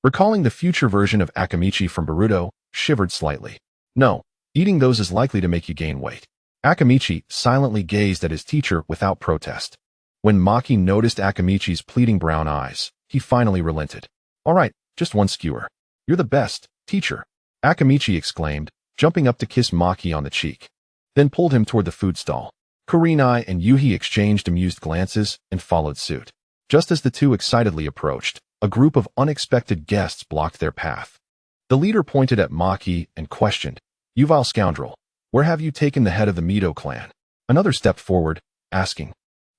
recalling the future version of Akamichi from Boruto, shivered slightly. "No, eating those is likely to make you gain weight." Akamichi silently gazed at his teacher without protest. When Maki noticed Akamichi's pleading brown eyes, he finally relented. "All right, just 1 skewer." "You're the best, teacher," Akamichi exclaimed, jumping up to kiss Maki on the cheek, then pulled him toward the food stall. Kurenai and Yuhi exchanged amused glances and followed suit. Just as the two excitedly approached, a group of unexpected guests blocked their path. The leader pointed at Maki and questioned, "You vile scoundrel, where have you taken the head of the Mito clan?" Another stepped forward, asking,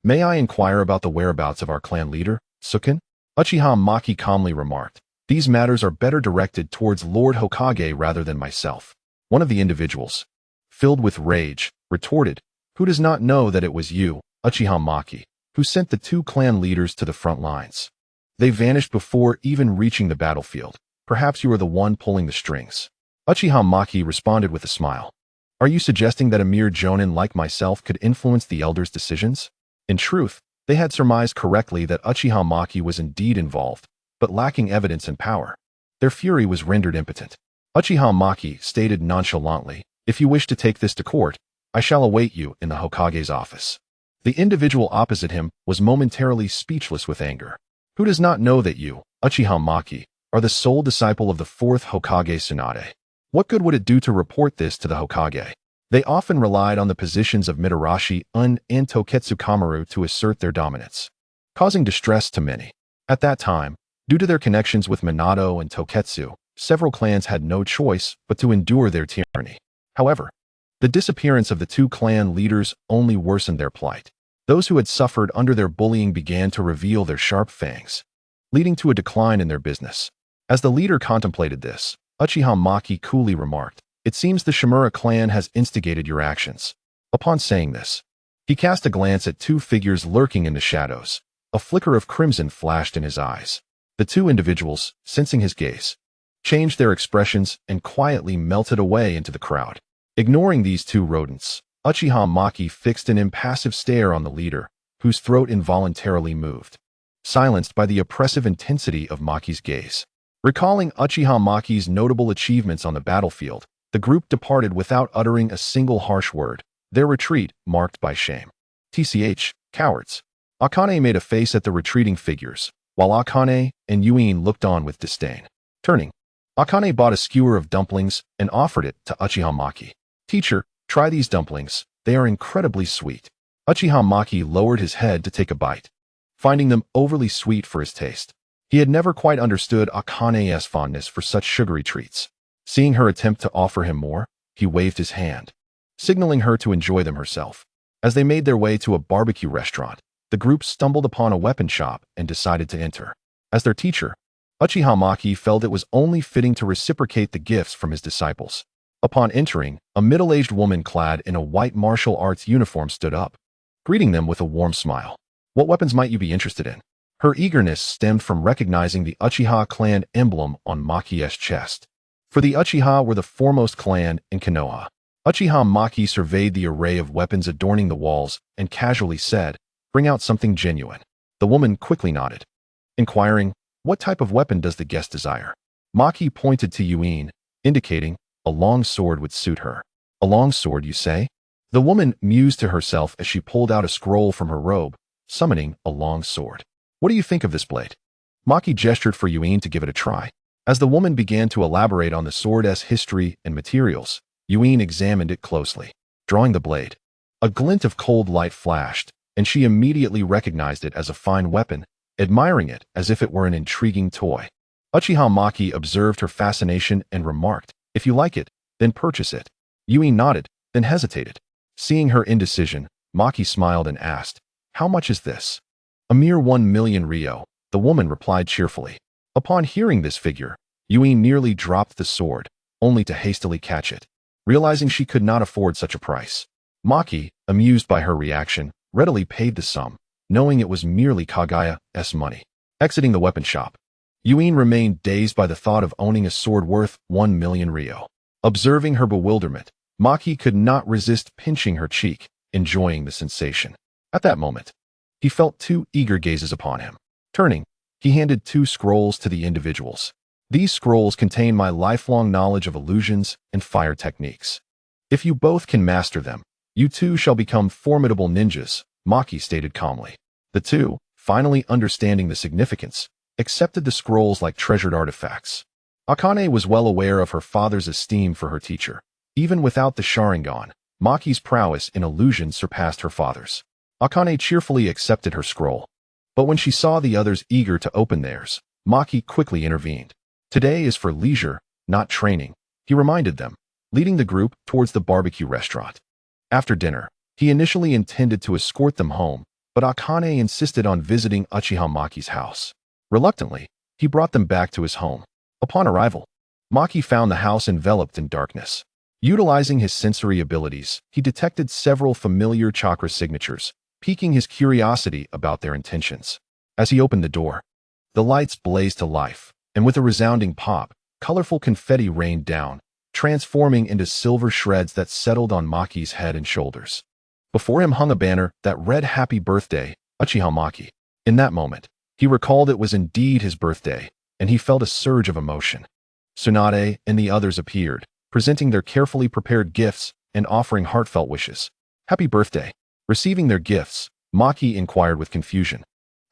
"May I inquire about the whereabouts of our clan leader, Sukin?" Uchiha Maki calmly remarked, "These matters are better directed towards Lord Hokage rather than myself." One of the individuals, filled with rage, retorted, "Who does not know that it was you, Uchiha Maki, who sent the 2 clan leaders to the front lines? They vanished before even reaching the battlefield. Perhaps you are the one pulling the strings." Uchiha Maki responded with a smile. "Are you suggesting that a mere Jonin like myself could influence the elders' decisions?" In truth, they had surmised correctly that Uchiha Maki was indeed involved, but lacking evidence and power. Their fury was rendered impotent. Uchiha Maki stated nonchalantly, "If you wish to take this to court, I shall await you in the Hokage's office." The individual opposite him was momentarily speechless with anger. "Who does not know that you, Uchiha Maki, are the sole disciple of the 4th Hokage Tsunade? What good would it do to report this to the Hokage?" They often relied on the positions of Mitarashi, Un, and Toketsu Kamaru to assert their dominance, causing distress to many. At that time, due to their connections with Minato and Toketsu, several clans had no choice but to endure their tyranny. However, the disappearance of the 2 clan leaders only worsened their plight. Those who had suffered under their bullying began to reveal their sharp fangs, leading to a decline in their business. As the leader contemplated this, Uchiha Maki coolly remarked, "It seems the Shimura clan has instigated your actions." Upon saying this, he cast a glance at 2 figures lurking in the shadows. A flicker of crimson flashed in his eyes. The 2 individuals, sensing his gaze, changed their expressions, and quietly melted away into the crowd. Ignoring these two rodents, Uchiha Maki fixed an impassive stare on the leader, whose throat involuntarily moved, silenced by the oppressive intensity of Maki's gaze. Recalling Uchiha Maki's notable achievements on the battlefield, the group departed without uttering a single harsh word, their retreat marked by shame. TCH, cowards. Akane made a face at the retreating figures, while Akane and Yuin looked on with disdain. Turning, Akane bought a skewer of dumplings and offered it to Uchiha Maki. Teacher, try these dumplings, they are incredibly sweet. Uchiha Maki lowered his head to take a bite, finding them overly sweet for his taste. He had never quite understood Akane's fondness for such sugary treats. Seeing her attempt to offer him more, he waved his hand, signaling her to enjoy them herself. As they made their way to a barbecue restaurant, the group stumbled upon a weapon shop and decided to enter. As their teacher, Uchiha Maki felt it was only fitting to reciprocate the gifts from his disciples. Upon entering, a middle-aged woman clad in a white martial arts uniform stood up, greeting them with a warm smile. What weapons might you be interested in? Her eagerness stemmed from recognizing the Uchiha clan emblem on Maki's chest. For the Uchiha were the foremost clan in Konoha. Uchiha Maki surveyed the array of weapons adorning the walls and casually said, "Bring out something genuine." The woman quickly nodded, inquiring, "What type of weapon does the guest desire?" Maki pointed to Yuin, indicating, "A long sword would suit her." "A long sword, you say?" The woman mused to herself as she pulled out a scroll from her robe, summoning a long sword. "What do you think of this blade?" Maki gestured for Yuin to give it a try. As the woman began to elaborate on the sword's history and materials, Yuin examined it closely. Drawing the blade, a glint of cold light flashed, and she immediately recognized it as a fine weapon, admiring it as if it were an intriguing toy. Uchiha Maki observed her fascination and remarked, "If you like it, then purchase it." Yuin nodded, then hesitated. Seeing her indecision, Maki smiled and asked, "How much is this?" "A mere 1,000,000 ryo," the woman replied cheerfully. Upon hearing this figure, Yuin nearly dropped the sword, only to hastily catch it, realizing she could not afford such a price. Maki, amused by her reaction, readily paid the sum, knowing it was merely Kaguya's money. Exiting the weapon shop, Yuin remained dazed by the thought of owning a sword worth 1,000,000 ryo. Observing her bewilderment, Maki could not resist pinching her cheek, enjoying the sensation. At that moment, he felt two eager gazes upon him. Turning, he handed 2 scrolls to the individuals. "These scrolls contain my lifelong knowledge of illusions and fire techniques. If you both can master them, you two shall become formidable ninjas," Maki stated calmly. The two, finally understanding the significance, accepted the scrolls like treasured artifacts. Akane was well aware of her father's esteem for her teacher. Even without the Sharingan, Maki's prowess in illusion surpassed her father's. Akane cheerfully accepted her scroll. But when she saw the others eager to open theirs, Maki quickly intervened. "Today is for leisure, not training," he reminded them, leading the group towards the barbecue restaurant. After dinner, he initially intended to escort them home, but Akane insisted on visiting Uchiha Maki's house. Reluctantly, he brought them back to his home. Upon arrival, Maki found the house enveloped in darkness. Utilizing his sensory abilities, he detected several familiar chakra signatures, piquing his curiosity about their intentions. As he opened the door, the lights blazed to life, and with a resounding pop, colorful confetti rained down, transforming into silver shreds that settled on Maki's head and shoulders. Before him hung a banner that read "Happy Birthday, Uchiha Maki." In that moment, he recalled it was indeed his birthday, and he felt a surge of emotion. Tsunade and the others appeared, presenting their carefully prepared gifts and offering heartfelt wishes. "Happy birthday." Receiving their gifts, Maki inquired with confusion,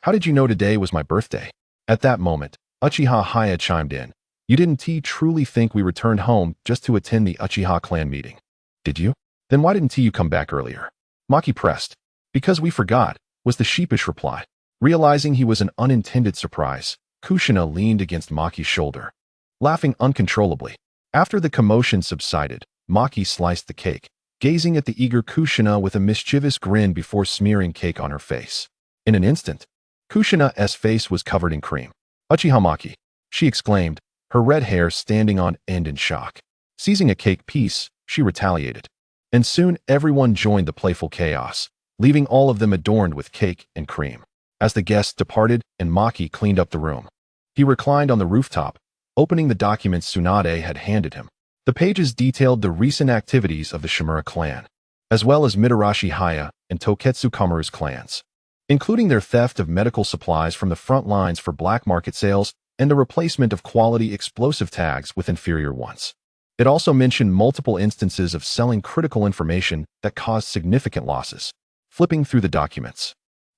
"How did you know today was my birthday?" At that moment, Uchiha Haya chimed in, "You didn't truly think we returned home just to attend the Uchiha clan meeting, did you? Then why didn't you come back earlier?" Maki pressed. "Because we forgot," was the sheepish reply. Realizing he was an unintended surprise, Kushina leaned against Maki's shoulder, laughing uncontrollably. After the commotion subsided, Maki sliced the cake, gazing at the eager Kushina with a mischievous grin before smearing cake on her face. In an instant, Kushina's face was covered in cream. "Uchiha Maki," she exclaimed, her red hair standing on end in shock. Seizing a cake piece, she retaliated. And soon everyone joined the playful chaos, leaving all of them adorned with cake and cream. As the guests departed and Maki cleaned up the room, he reclined on the rooftop, opening the documents Tsunade had handed him. The pages detailed the recent activities of the Shimura clan, as well as Mitarashi Haya and Toketsu Kamaru's clans, including their theft of medical supplies from the front lines for black market sales and the replacement of quality explosive tags with inferior ones. It also mentioned multiple instances of selling critical information that caused significant losses. Flipping through the documents,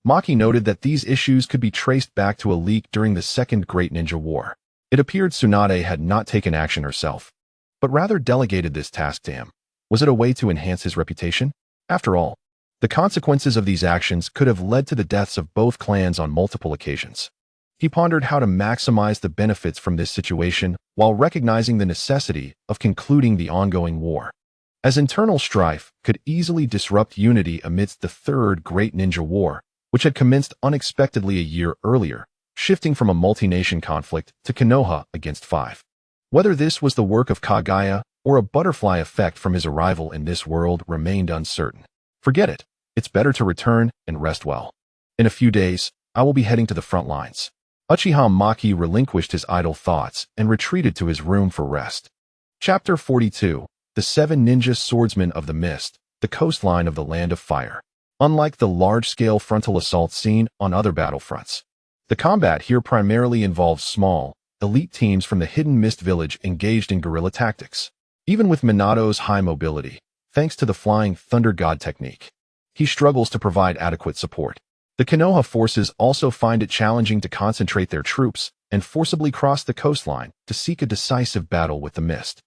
Maki noted that these issues could be traced back to a leak during the Second Great Ninja War. It appeared Tsunade had not taken action herself, but rather delegated this task to him. Was it a way to enhance his reputation? After all, the consequences of these actions could have led to the deaths of both clans on multiple occasions. He pondered how to maximize the benefits from this situation while recognizing the necessity of concluding the ongoing war, as internal strife could easily disrupt unity amidst the Third Great Ninja War, which had commenced unexpectedly a year earlier, shifting from a multi-nation conflict to Konoha against 5. Whether this was the work of Kaguya or a butterfly effect from his arrival in this world remained uncertain. Forget it. It's better to return and rest well. In a few days, I will be heading to the front lines. Uchiha Maki relinquished his idle thoughts and retreated to his room for rest. Chapter 42. The 7 Ninja Swordsmen of the Mist, the coastline of the Land of Fire. Unlike the large-scale frontal assault seen on other battlefronts, the combat here primarily involves small, elite teams from the hidden Mist Village engaged in guerrilla tactics. Even with Minato's high mobility, thanks to the Flying Thunder God technique, he struggles to provide adequate support. The Konoha forces also find it challenging to concentrate their troops and forcibly cross the coastline to seek a decisive battle with the Mist.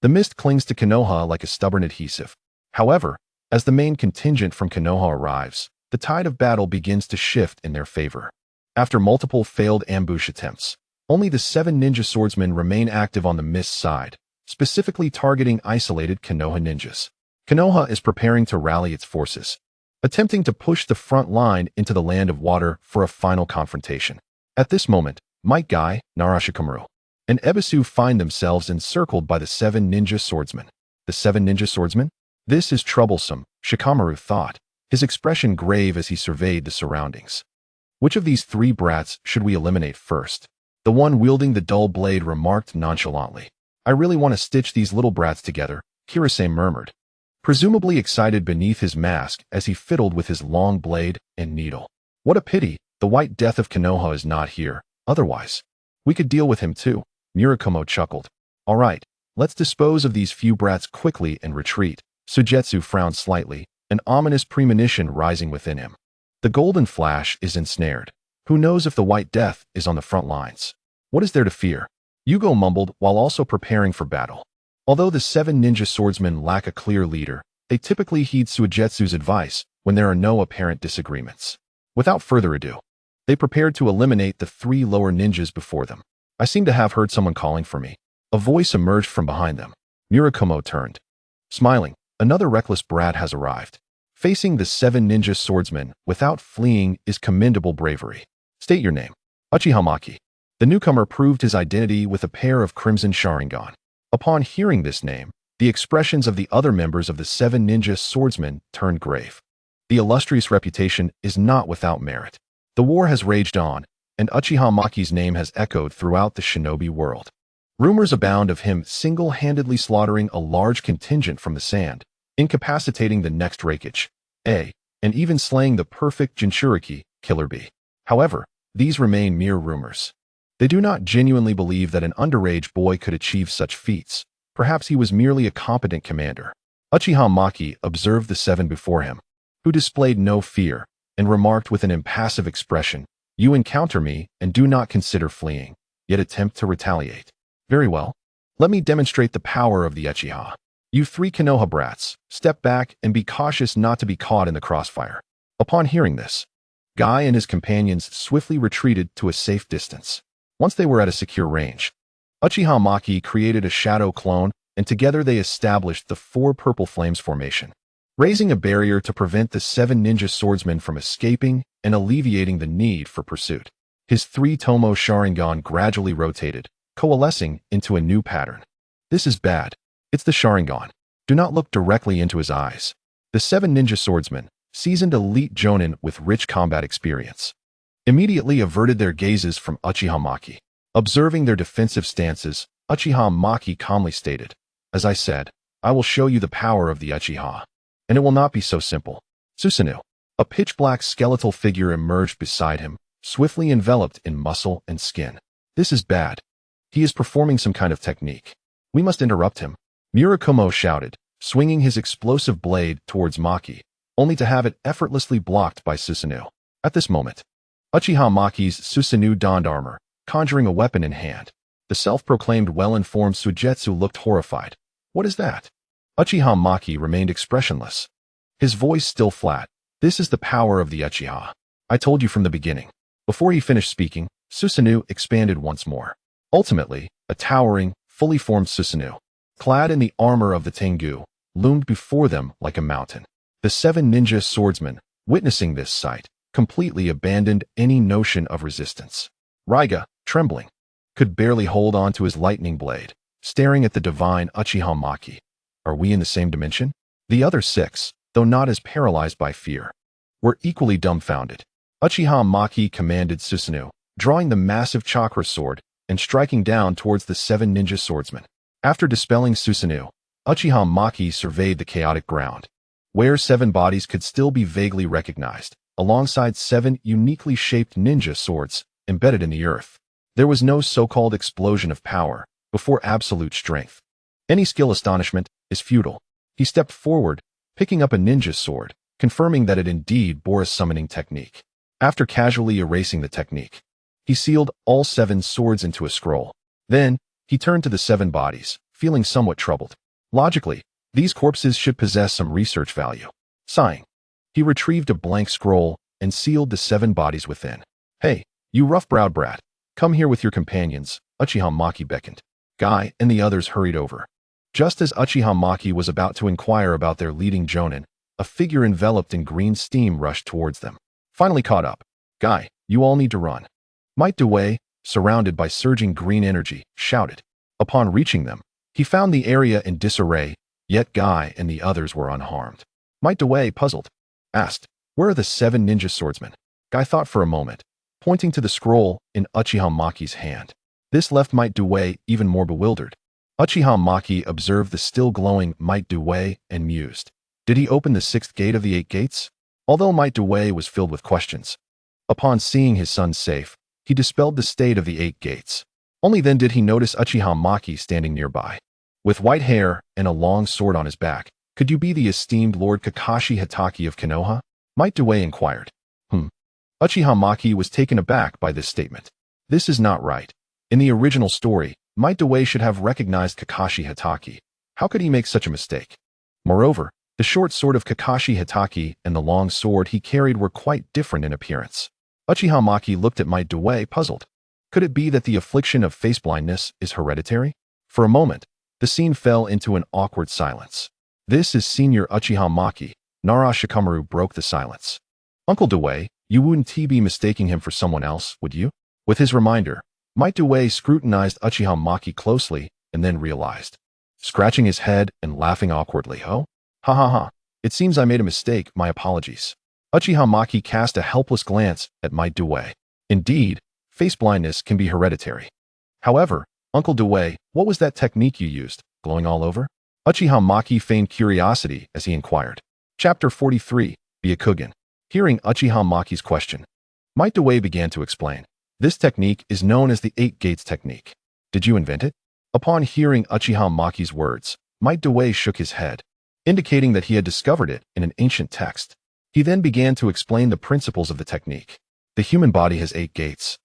The Mist clings to Konoha like a stubborn adhesive. However, as the main contingent from Konoha arrives, the tide of battle begins to shift in their favor. After multiple failed ambush attempts, only the 7 ninja swordsmen remain active on the Mist side, specifically targeting isolated Konoha ninjas. Konoha is preparing to rally its forces, attempting to push the front line into the Land of Water for a final confrontation. At this moment, Might Guy, Narashikamaru, and Ebisu find themselves encircled by the 7 ninja swordsmen. The 7 ninja swordsmen? This is troublesome, Shikamaru thought, his expression grave as he surveyed the surroundings. Which of these 3 brats should we eliminate first? The one wielding the dull blade remarked nonchalantly. I really want to stitch these little brats together, Kirase murmured, presumably excited beneath his mask as he fiddled with his long blade and needle. What a pity, the White Death of Konoha is not here, otherwise we could deal with him too, Murakumo chuckled. All right, let's dispose of these few brats quickly and retreat. Sujetsu frowned slightly, an ominous premonition rising within him. The Golden Flash is ensnared. Who knows if the White Death is on the front lines? What is there to fear? Yugo mumbled while also preparing for battle. Although the 7 ninja swordsmen lack a clear leader, they typically heed Suigetsu's advice when there are no apparent disagreements. Without further ado, they prepared to eliminate the 3 lower ninjas before them. I seem to have heard someone calling for me. A voice emerged from behind them. Murakumo turned. Smiling, another reckless brat has arrived. Facing the 7 ninja swordsmen without fleeing is commendable bravery. State your name. Uchiha Maki. The newcomer proved his identity with a pair of crimson Sharingan. Upon hearing this name, the expressions of the other members of the 7 ninja swordsmen turned grave. The illustrious reputation is not without merit. The war has raged on, and Uchiha Maki's name has echoed throughout the shinobi world. Rumors abound of him single-handedly slaughtering a large contingent from the sand, incapacitating the next Raikage, and even slaying the perfect Jinchuriki, Killer Bee. However, these remain mere rumors. They do not genuinely believe that an underage boy could achieve such feats. Perhaps he was merely a competent commander. Uchiha Maki observed the 7 before him, who displayed no fear, and remarked with an impassive expression, "You encounter me and do not consider fleeing, yet attempt to retaliate. Very well. Let me demonstrate the power of the Uchiha. You 3 Konoha brats, step back and be cautious not to be caught in the crossfire." Upon hearing this, Guy and his companions swiftly retreated to a safe distance. Once they were at a secure range, Uchiha Maki created a shadow clone, and together they established the 4 purple flames formation, raising a barrier to prevent the 7 ninja swordsmen from escaping and alleviating the need for pursuit. His 3 Tomo Sharingan gradually rotated, coalescing into a new pattern. This is bad. It's the Sharingan. Do not look directly into his eyes. The 7 ninja swordsmen, seasoned elite Jonin with rich combat experience, immediately averted their gazes from Uchiha Maki. Observing their defensive stances, Uchiha Maki calmly stated, "As I said, I will show you the power of the Uchiha. And it will not be so simple." Susanoo. A pitch-black skeletal figure emerged beside him, swiftly enveloped in muscle and skin. "This is bad. He is performing some kind of technique. We must interrupt him." Murakumo shouted, swinging his explosive blade towards Maki, only to have it effortlessly blocked by Susanoo. At this moment, Uchiha Maki's Susanoo donned armor, conjuring a weapon in hand. The self-proclaimed well-informed Suigetsu looked horrified. "What is that?" Uchiha Maki remained expressionless. His voice still flat. "This is the power of the Uchiha. I told you from the beginning." Before he finished speaking, Susanoo expanded once more. Ultimately, a towering, fully formed Susanoo, clad in the armor of the Tengu, loomed before them like a mountain. The 7 ninja swordsmen, witnessing this sight, completely abandoned any notion of resistance. Raiga, trembling, could barely hold on to his lightning blade, staring at the divine Uchiha Maki. Are we in the same dimension? The other 6, though not as paralyzed by fear, were equally dumbfounded. Uchiha Maki commanded Susanoo, drawing the massive chakra sword and striking down towards the 7 ninja swordsmen. After dispelling Susanoo, Uchiha Maki surveyed the chaotic ground, where 7 bodies could still be vaguely recognized, alongside 7 uniquely shaped ninja swords embedded in the earth. There was no so-called explosion of power before absolute strength. Any skill astonishment is futile. He stepped forward, picking up a ninja sword, confirming that it indeed bore a summoning technique. After casually erasing the technique, he sealed all 7 swords into a scroll. Then, he turned to the 7 bodies, feeling somewhat troubled. Logically, these corpses should possess some research value. Sighing, he retrieved a blank scroll and sealed the 7 bodies within. "Hey, you rough-browed brat, come here with your companions," Uchiha Maki beckoned. Guy and the others hurried over. Just as Uchiha Maki was about to inquire about their leading Jonin, a figure enveloped in green steam rushed towards them. Finally caught up. "Guy, you all need to run." Might Dewey, surrounded by surging green energy, shouted. Upon reaching them, he found the area in disarray, yet Guy and the others were unharmed. Might Dewey, puzzled, asked, "Where are the 7 ninja swordsmen?" Guy thought for a moment, pointing to the scroll in Uchiha Maki's hand. This left Might Dewey even more bewildered. Uchiha Maki observed the still glowing Might Dewey and mused. Did he open the 6th gate of the 8 gates? Although Might Dewey was filled with questions, upon seeing his son safe, he dispelled the state of the 8 gates. Only then did he notice Uchiha Maki standing nearby. With white hair and a long sword on his back, "Could you be the esteemed Lord Kakashi Hitaki of Konoha?" Might Dewey inquired. Uchiha Maki was taken aback by this statement. This is not right. In the original story, Might Dewey should have recognized Kakashi Hitaki. How could he make such a mistake? Moreover, the short sword of Kakashi Hitaki and the long sword he carried were quite different in appearance. Uchiha Maki looked at Might Dewey, puzzled. Could it be that the affliction of face blindness is hereditary? For a moment, the scene fell into an awkward silence. "This is Senior Uchiha Maki," Nara Shikamaru broke the silence. "Uncle Dewey, you wouldn't be mistaking him for someone else, would you?" With his reminder, Might Dewey scrutinized Uchiha Maki closely and then realized. Scratching his head and laughing awkwardly, "Oh? Ha ha ha. It seems I made a mistake, my apologies." Uchiha Maki cast a helpless glance at Might Dewey. Indeed, face blindness can be hereditary. However, Uncle Dewey, what was that technique you used, glowing all over? Uchiha Maki feigned curiosity as he inquired. Chapter 43, Byakugan. Hearing Uchiha Maki's question, Might Dewey began to explain. This technique is known as the 8 gates technique. Did you invent it? Upon hearing Uchiha Maki's words, Might Dewey shook his head, indicating that he had discovered it in an ancient text. He then began to explain the principles of the technique. The human body has 8 gates,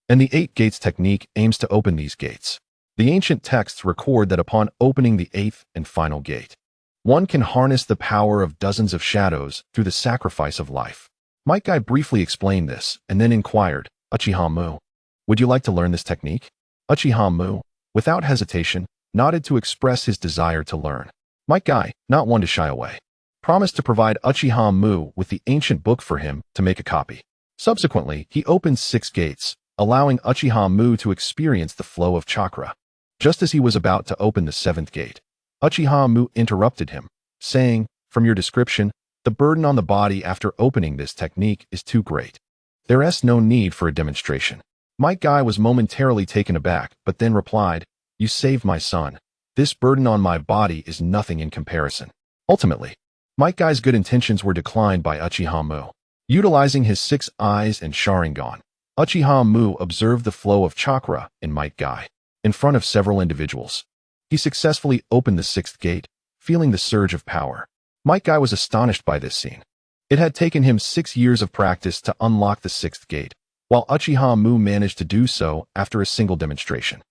and the 8 gates technique aims to open these gates. The ancient texts record that upon opening the 8th and final gate, one can harness the power of dozens of shadows through the sacrifice of life. Might Guy briefly explained this and then inquired, "Uchiha Mu, would you like to learn this technique?" Uchiha Mu, without hesitation, nodded to express his desire to learn. Might Guy, not one to shy away, promised to provide Uchiha Mu with the ancient book for him to make a copy. Subsequently, he opened 6 gates, allowing Uchiha Mu to experience the flow of chakra. Just as he was about to open the 7th gate, Uchiha Mu interrupted him, saying, "From your description, the burden on the body after opening this technique is too great. There is no need for a demonstration. Might Guy was momentarily taken aback, but then replied, "You saved my son. This burden on my body is nothing in comparison." Ultimately, Might Guy's good intentions were declined by Uchiha Mu. Utilizing his 6 eyes and Sharingan, Uchiha Mu observed the flow of chakra in Might Guy. In front of several individuals, he successfully opened the 6th gate, feeling the surge of power. Might Guy was astonished by this scene. It had taken him 6 years of practice to unlock the 6th gate, while Uchiha Mu managed to do so after a single demonstration.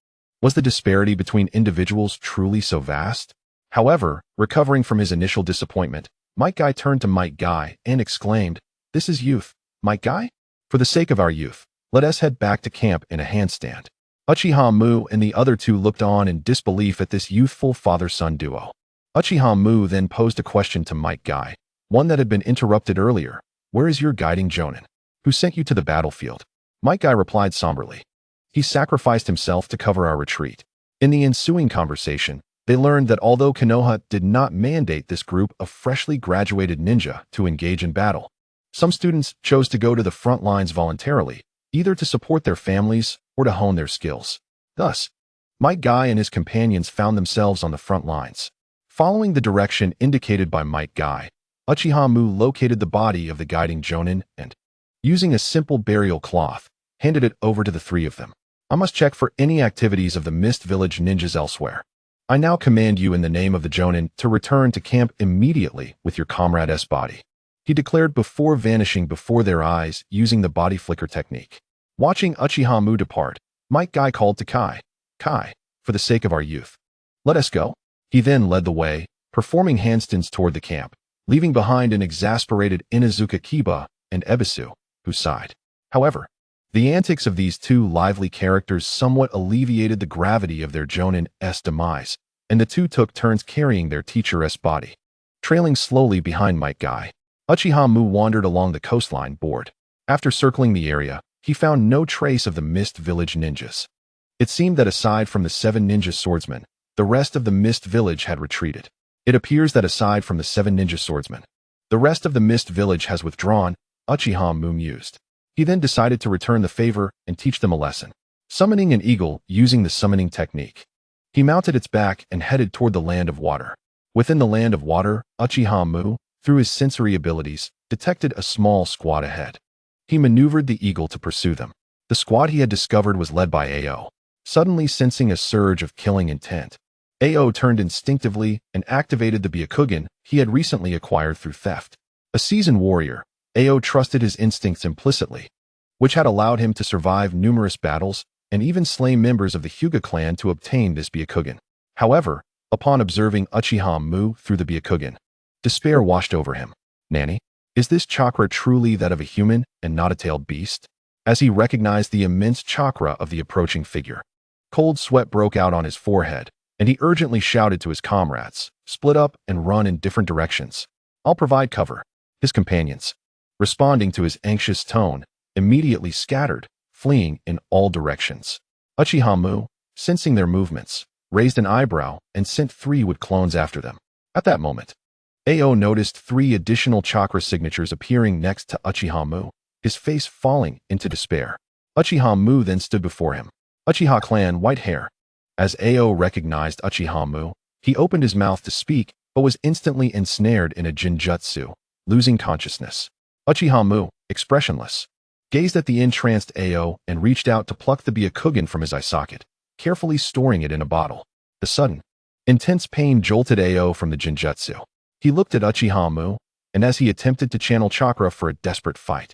Was the disparity between individuals truly so vast? However, recovering from his initial disappointment, Might Guy turned to Might Guy and exclaimed, "This is youth, Might Guy? For the sake of our youth, let us head back to camp in a handstand." Uchiha Mu and the other two looked on in disbelief at this youthful father-son duo. Uchiha Mu then posed a question to Might Guy, one that had been interrupted earlier. "Where is your guiding Jonin? Who sent you to the battlefield?" Might Guy replied somberly, "He sacrificed himself to cover our retreat." In the ensuing conversation, they learned that although Konoha did not mandate this group of freshly graduated ninja to engage in battle, some students chose to go to the front lines voluntarily, either to support their families or to hone their skills. Thus, Might Guy and his companions found themselves on the front lines. Following the direction indicated by Might Guy, Uchiha Mu located the body of the guiding Jonin and, using a simple burial cloth, handed it over to the 3 of them. "I must check for any activities of the Mist Village ninjas elsewhere. I now command you in the name of the Jonin to return to camp immediately with your comrade's body," he declared before vanishing before their eyes using the body flicker technique. Watching Uchiha Mu depart, Might Guy called to Kai, "Kai, for the sake of our youth, let us go." He then led the way, performing handstands toward the camp, leaving behind an exasperated Inuzuka Kiba and Ebisu, who sighed. However, the antics of these 2 lively characters somewhat alleviated the gravity of their Jonin's demise, and the 2 took turns carrying their teacher's body. Trailing slowly behind Might Guy, Uchiha Mu wandered along the coastline board. After circling the area, he found no trace of the Mist Village ninjas. It seemed that aside from the 7 ninja swordsmen, the rest of the Mist Village had retreated. It appears that aside from the 7 ninja swordsmen, the rest of the Mist Village has withdrawn, Uchiha Mu mused. He then decided to return the favor and teach them a lesson. Summoning an eagle using the summoning technique, he mounted its back and headed toward the land of water. Within the land of water, Uchiha Mu, through his sensory abilities, detected a small squad ahead. He maneuvered the eagle to pursue them. The squad he had discovered was led by Ao. Suddenly sensing a surge of killing intent, Ao turned instinctively and activated the Byakugan he had recently acquired through theft. A seasoned warrior, Ao trusted his instincts implicitly, which had allowed him to survive numerous battles and even slay members of the Hyuga clan to obtain this Byakugan. However, upon observing Uchiha Mu through the Byakugan, despair washed over him. "Nanny, is this chakra truly that of a human and not a tailed beast?" As he recognized the immense chakra of the approaching figure, cold sweat broke out on his forehead, and he urgently shouted to his comrades, "Split up and run in different directions. I'll provide cover." His companions, responding to his anxious tone, immediately scattered, fleeing in all directions. Uchiha Mu, sensing their movements, raised an eyebrow and sent 3 wood clones after them. At that moment, Ao noticed 3 additional chakra signatures appearing next to Uchiha Mu, his face falling into despair. Uchiha Mu then stood before him. "Uchiha clan white hair." As Ao recognized Uchiha Mu, he opened his mouth to speak, but was instantly ensnared in a jinjutsu, losing consciousness. Uchiha Mu, expressionless, gazed at the entranced Ao and reached out to pluck the Byakugan from his eye socket, carefully storing it in a bottle. The sudden, intense pain jolted Ao from the jinjutsu. He looked at Uchiha Mu, and as he attempted to channel chakra for a desperate fight,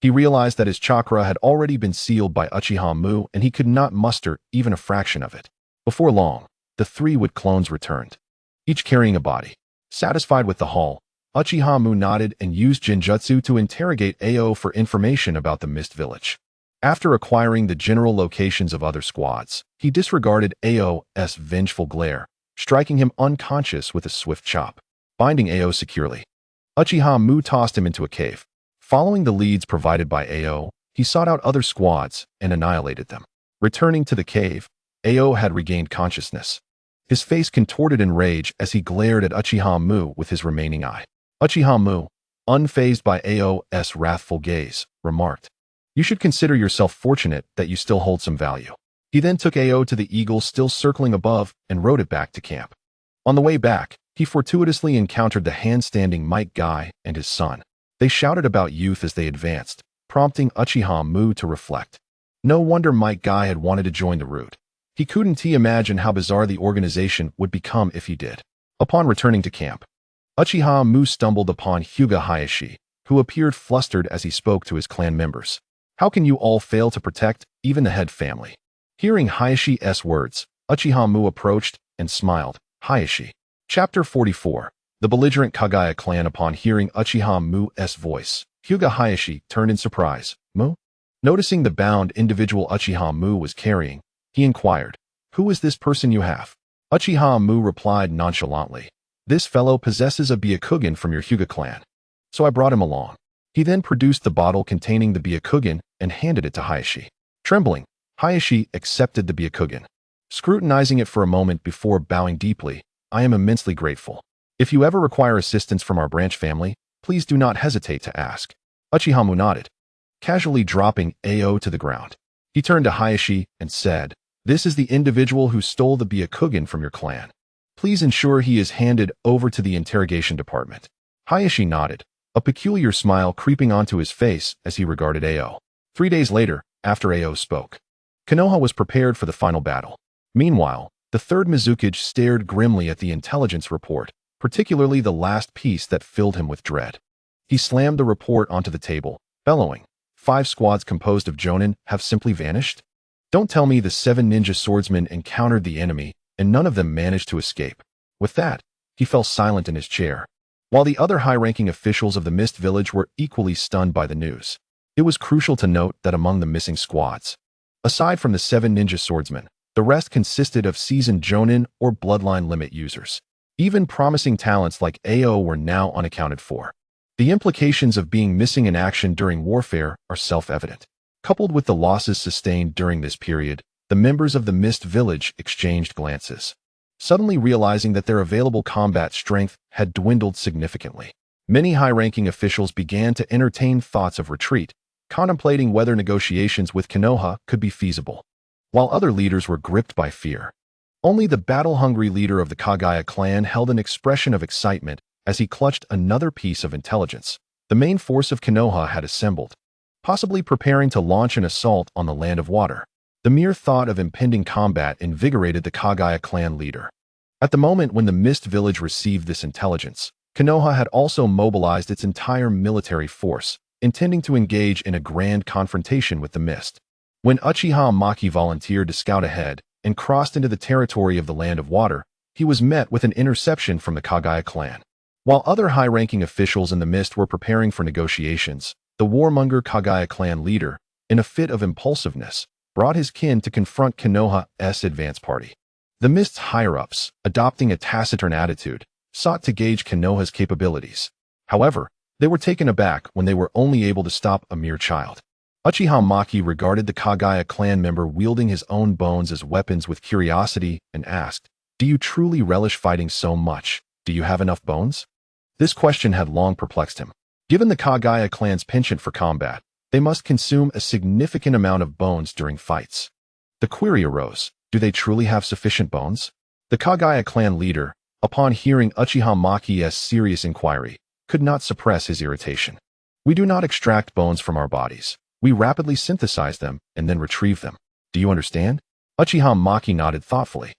he realized that his chakra had already been sealed by Uchiha Mu and he could not muster even a fraction of it. Before long, the 3 wood clones returned, each carrying a body. Satisfied with the haul, Uchiha Mu nodded and used Jinjutsu to interrogate Ao for information about the Mist Village. After acquiring the general locations of other squads, he disregarded Ao's vengeful glare, striking him unconscious with a swift chop. Binding Ao securely, Uchiha Mu tossed him into a cave. Following the leads provided by Ao, he sought out other squads and annihilated them. Returning to the cave, Ao had regained consciousness. His face contorted in rage as he glared at Uchiha Mu with his remaining eye. Uchiha Mu, unfazed by Ao's wrathful gaze, remarked, You should consider yourself fortunate that you still hold some value. He then took Ao to the eagle still circling above and rode it back to camp. On the way back, he fortuitously encountered the handstanding Might Guy and his son. They shouted about youth as they advanced, prompting Uchiha Mu to reflect. No wonder Might Guy had wanted to join the route. He couldn't imagine how bizarre the organization would become if he did. Upon returning to camp, Uchiha Mu stumbled upon Hyuga Hayashi, who appeared flustered as he spoke to his clan members. How can you all fail to protect even the head family? Hearing Hayashi's words, Uchiha Mu approached and smiled. Hayashi. Chapter 44. The belligerent Kagaya clan. Upon hearing Uchiha Mu's voice, Hyuga Hayashi turned in surprise. Mu? Noticing the bound individual Uchiha Mu was carrying, he inquired, "Who is this person you have?" Uchiha Mu replied nonchalantly, "This fellow possesses a Byakugan from your Hyuga clan, so I brought him along." He then produced the bottle containing the Byakugan and handed it to Hayashi. Trembling, Hayashi accepted the Byakugan, scrutinizing it for a moment before bowing deeply. "I am immensely grateful. If you ever require assistance from our branch family, please do not hesitate to ask." Uchiha Mu nodded, casually dropping Ao to the ground. He turned to Hayashi and said, "This is the individual who stole the Byakugan from your clan. Please ensure he is handed over to the interrogation department." Hayashi nodded, a peculiar smile creeping onto his face as he regarded Ao. 3 days later, after Ao spoke, Konoha was prepared for the final battle. Meanwhile, the third Mizukage stared grimly at the intelligence report, particularly the last piece that filled him with dread. He slammed the report onto the table, bellowing, "5 squads composed of Jonin have simply vanished? Don't tell me the 7 ninja swordsmen encountered the enemy and none of them managed to escape." With that, he fell silent in his chair, while the other high-ranking officials of the Mist Village were equally stunned by the news. It was crucial to note that among the missing squads, aside from the 7 ninja swordsmen, the rest consisted of seasoned Jonin or bloodline limit users. Even promising talents like Ao were now unaccounted for. The implications of being missing in action during warfare are self-evident. Coupled with the losses sustained during this period, the members of the Mist Village exchanged glances, suddenly realizing that their available combat strength had dwindled significantly. Many high-ranking officials began to entertain thoughts of retreat, contemplating whether negotiations with Konoha could be feasible, while other leaders were gripped by fear. Only the battle-hungry leader of the Kagaya clan held an expression of excitement as he clutched another piece of intelligence. The main force of Konoha had assembled, possibly preparing to launch an assault on the land of water. The mere thought of impending combat invigorated the Kagaya clan leader. At the moment when the Mist Village received this intelligence, Konoha had also mobilized its entire military force, intending to engage in a grand confrontation with the Mist. When Uchiha Maki volunteered to scout ahead and crossed into the territory of the Land of Water, he was met with an interception from the Kagaya clan. While other high-ranking officials in the Mist were preparing for negotiations, the warmonger Kagaya clan leader, in a fit of impulsiveness, brought his kin to confront Konoha's advance party. The Mist's higher-ups, adopting a taciturn attitude, sought to gauge Konoha's capabilities. However, they were taken aback when they were only able to stop a mere child. Uchiha Maki regarded the Kagaya clan member wielding his own bones as weapons with curiosity and asked, "Do you truly relish fighting so much? Do you have enough bones?" This question had long perplexed him. Given the Kagaya clan's penchant for combat, they must consume a significant amount of bones during fights. The query arose, do they truly have sufficient bones? The Kagaya clan leader, upon hearing Uchiha Maki's serious inquiry, could not suppress his irritation. "We do not extract bones from our bodies. We rapidly synthesize them and then retrieve them. Do you understand?" Uchiha Maki nodded thoughtfully,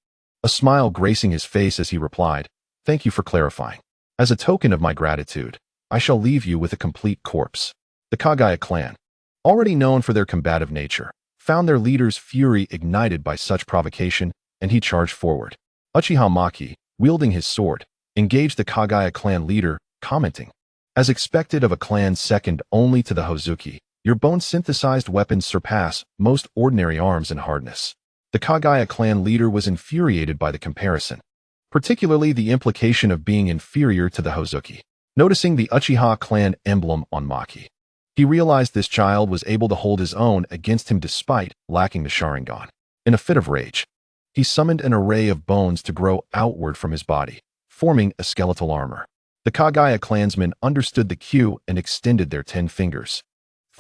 a smile gracing his face as he replied, "Thank you for clarifying. As a token of my gratitude, I shall leave you with a complete corpse." The Kagaya clan, already known for their combative nature, found their leader's fury ignited by such provocation, and he charged forward. Uchiha Maki, wielding his sword, engaged the Kagaya clan leader, commenting, "As expected of a clan second only to the Hozuki, your bone-synthesized weapons surpass most ordinary arms in hardness." The Kagaya clan leader was infuriated by the comparison, particularly the implication of being inferior to the Hozuki. Noticing the Uchiha clan emblem on Maki, he realized this child was able to hold his own against him despite lacking the Sharingan. In a fit of rage, he summoned an array of bones to grow outward from his body, forming a skeletal armor. The Kagaya clansmen understood the cue and extended their 10 fingers,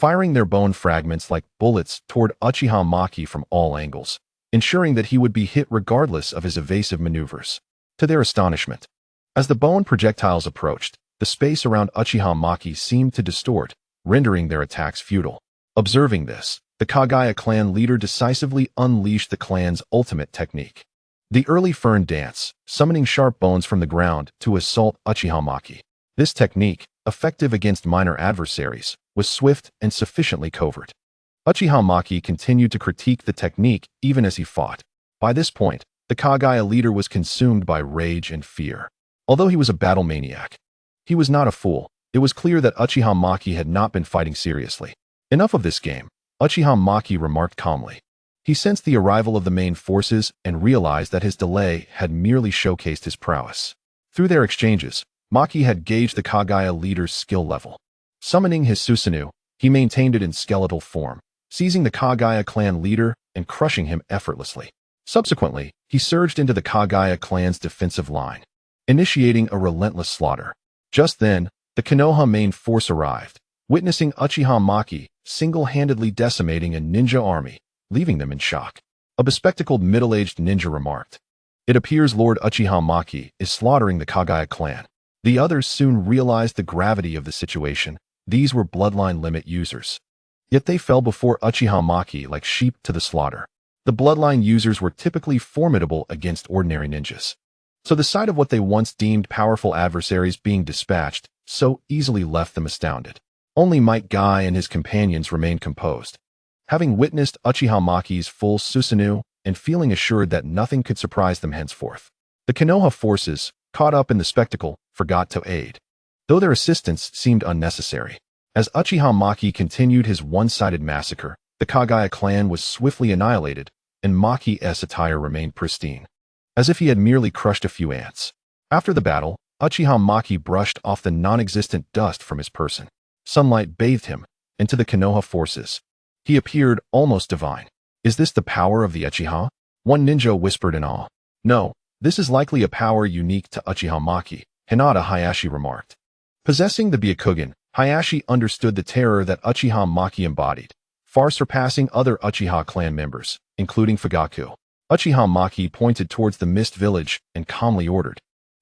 firing their bone fragments like bullets toward Uchiha Maki from all angles, ensuring that he would be hit regardless of his evasive maneuvers. To their astonishment, as the bone projectiles approached, the space around Uchiha Maki seemed to distort, rendering their attacks futile. Observing this, the Kagaya clan leader decisively unleashed the clan's ultimate technique. The early fern dance, summoning sharp bones from the ground to assault Uchiha Maki. This technique, effective against minor adversaries, was swift and sufficiently covert. Uchiha Maki continued to critique the technique even as he fought. By this point, the Kagaya leader was consumed by rage and fear. Although he was a battle maniac, he was not a fool. It was clear that Uchiha Maki had not been fighting seriously. Enough of this game, Uchiha Maki remarked calmly. He sensed the arrival of the main forces and realized that his delay had merely showcased his prowess. Through their exchanges, Maki had gauged the Kagaya leader's skill level. Summoning his Tsunade, he maintained it in skeletal form, seizing the Kagaya clan leader and crushing him effortlessly. Subsequently, he surged into the Kagaya clan's defensive line, initiating a relentless slaughter. Just then, the Konoha main force arrived, witnessing Uchiha Maki single-handedly decimating a ninja army, leaving them in shock. A bespectacled middle-aged ninja remarked, "It appears Lord Uchiha Maki is slaughtering the Kagaya clan." The others soon realized the gravity of the situation. These were bloodline limit users. Yet they fell before Uchiha Maki like sheep to the slaughter. The bloodline users were typically formidable against ordinary ninjas. So the sight of what they once deemed powerful adversaries being dispatched so easily left them astounded. Only Might Guy and his companions remained composed. Having witnessed Uchiha Maki's full Tsunade and feeling assured that nothing could surprise them henceforth, the Konoha forces, caught up in the spectacle, forgot to aid, though their assistance seemed unnecessary. As Uchiha Maki continued his one-sided massacre, the Kagaya clan was swiftly annihilated, and Maki's attire remained pristine, as if he had merely crushed a few ants. After the battle, Uchiha Maki brushed off the non-existent dust from his person. Sunlight bathed him, and to the Konoha forces, he appeared almost divine. "Is this the power of the Uchiha?" one ninja whispered in awe. "No, this is likely a power unique to Uchiha Maki," Hinata Hayashi remarked. Possessing the Byakugan, Hayashi understood the terror that Uchiha Maki embodied, far surpassing other Uchiha clan members, including Fugaku. Uchiha Maki pointed towards the Mist Village and calmly ordered,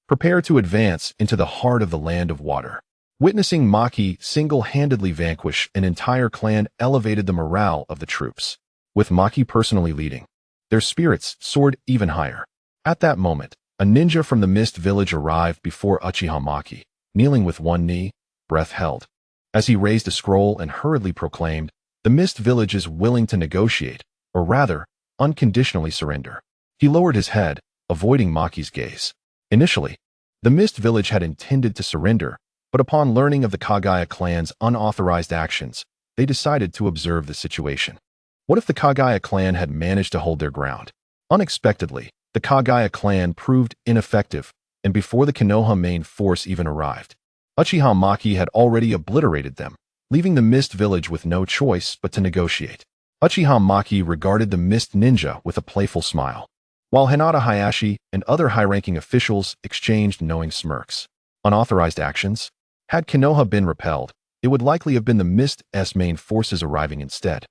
"Prepare to advance into the heart of the Land of Water." Witnessing Maki single-handedly vanquish an entire clan elevated the morale of the troops. With Maki personally leading, their spirits soared even higher. At that moment, a ninja from the Mist Village arrived before Uchiha Maki, kneeling with one knee, breath held. As he raised a scroll and hurriedly proclaimed, "The Mist Village is willing to negotiate, or rather, unconditionally surrender." He lowered his head, avoiding Maki's gaze. Initially, the Mist Village had intended to surrender, but upon learning of the Kagaya clan's unauthorized actions, they decided to observe the situation. What if the Kagaya clan had managed to hold their ground? Unexpectedly, the Kagaya clan proved ineffective, and before the Konoha main force even arrived, Uchiha Maki had already obliterated them, leaving the Mist Village with no choice but to negotiate. Uchiha Maki regarded the Mist Ninja with a playful smile, while Hinata Hayashi and other high-ranking officials exchanged knowing smirks. Unauthorized actions? Had Konoha been repelled, it would likely have been the Mist's main forces arriving instead.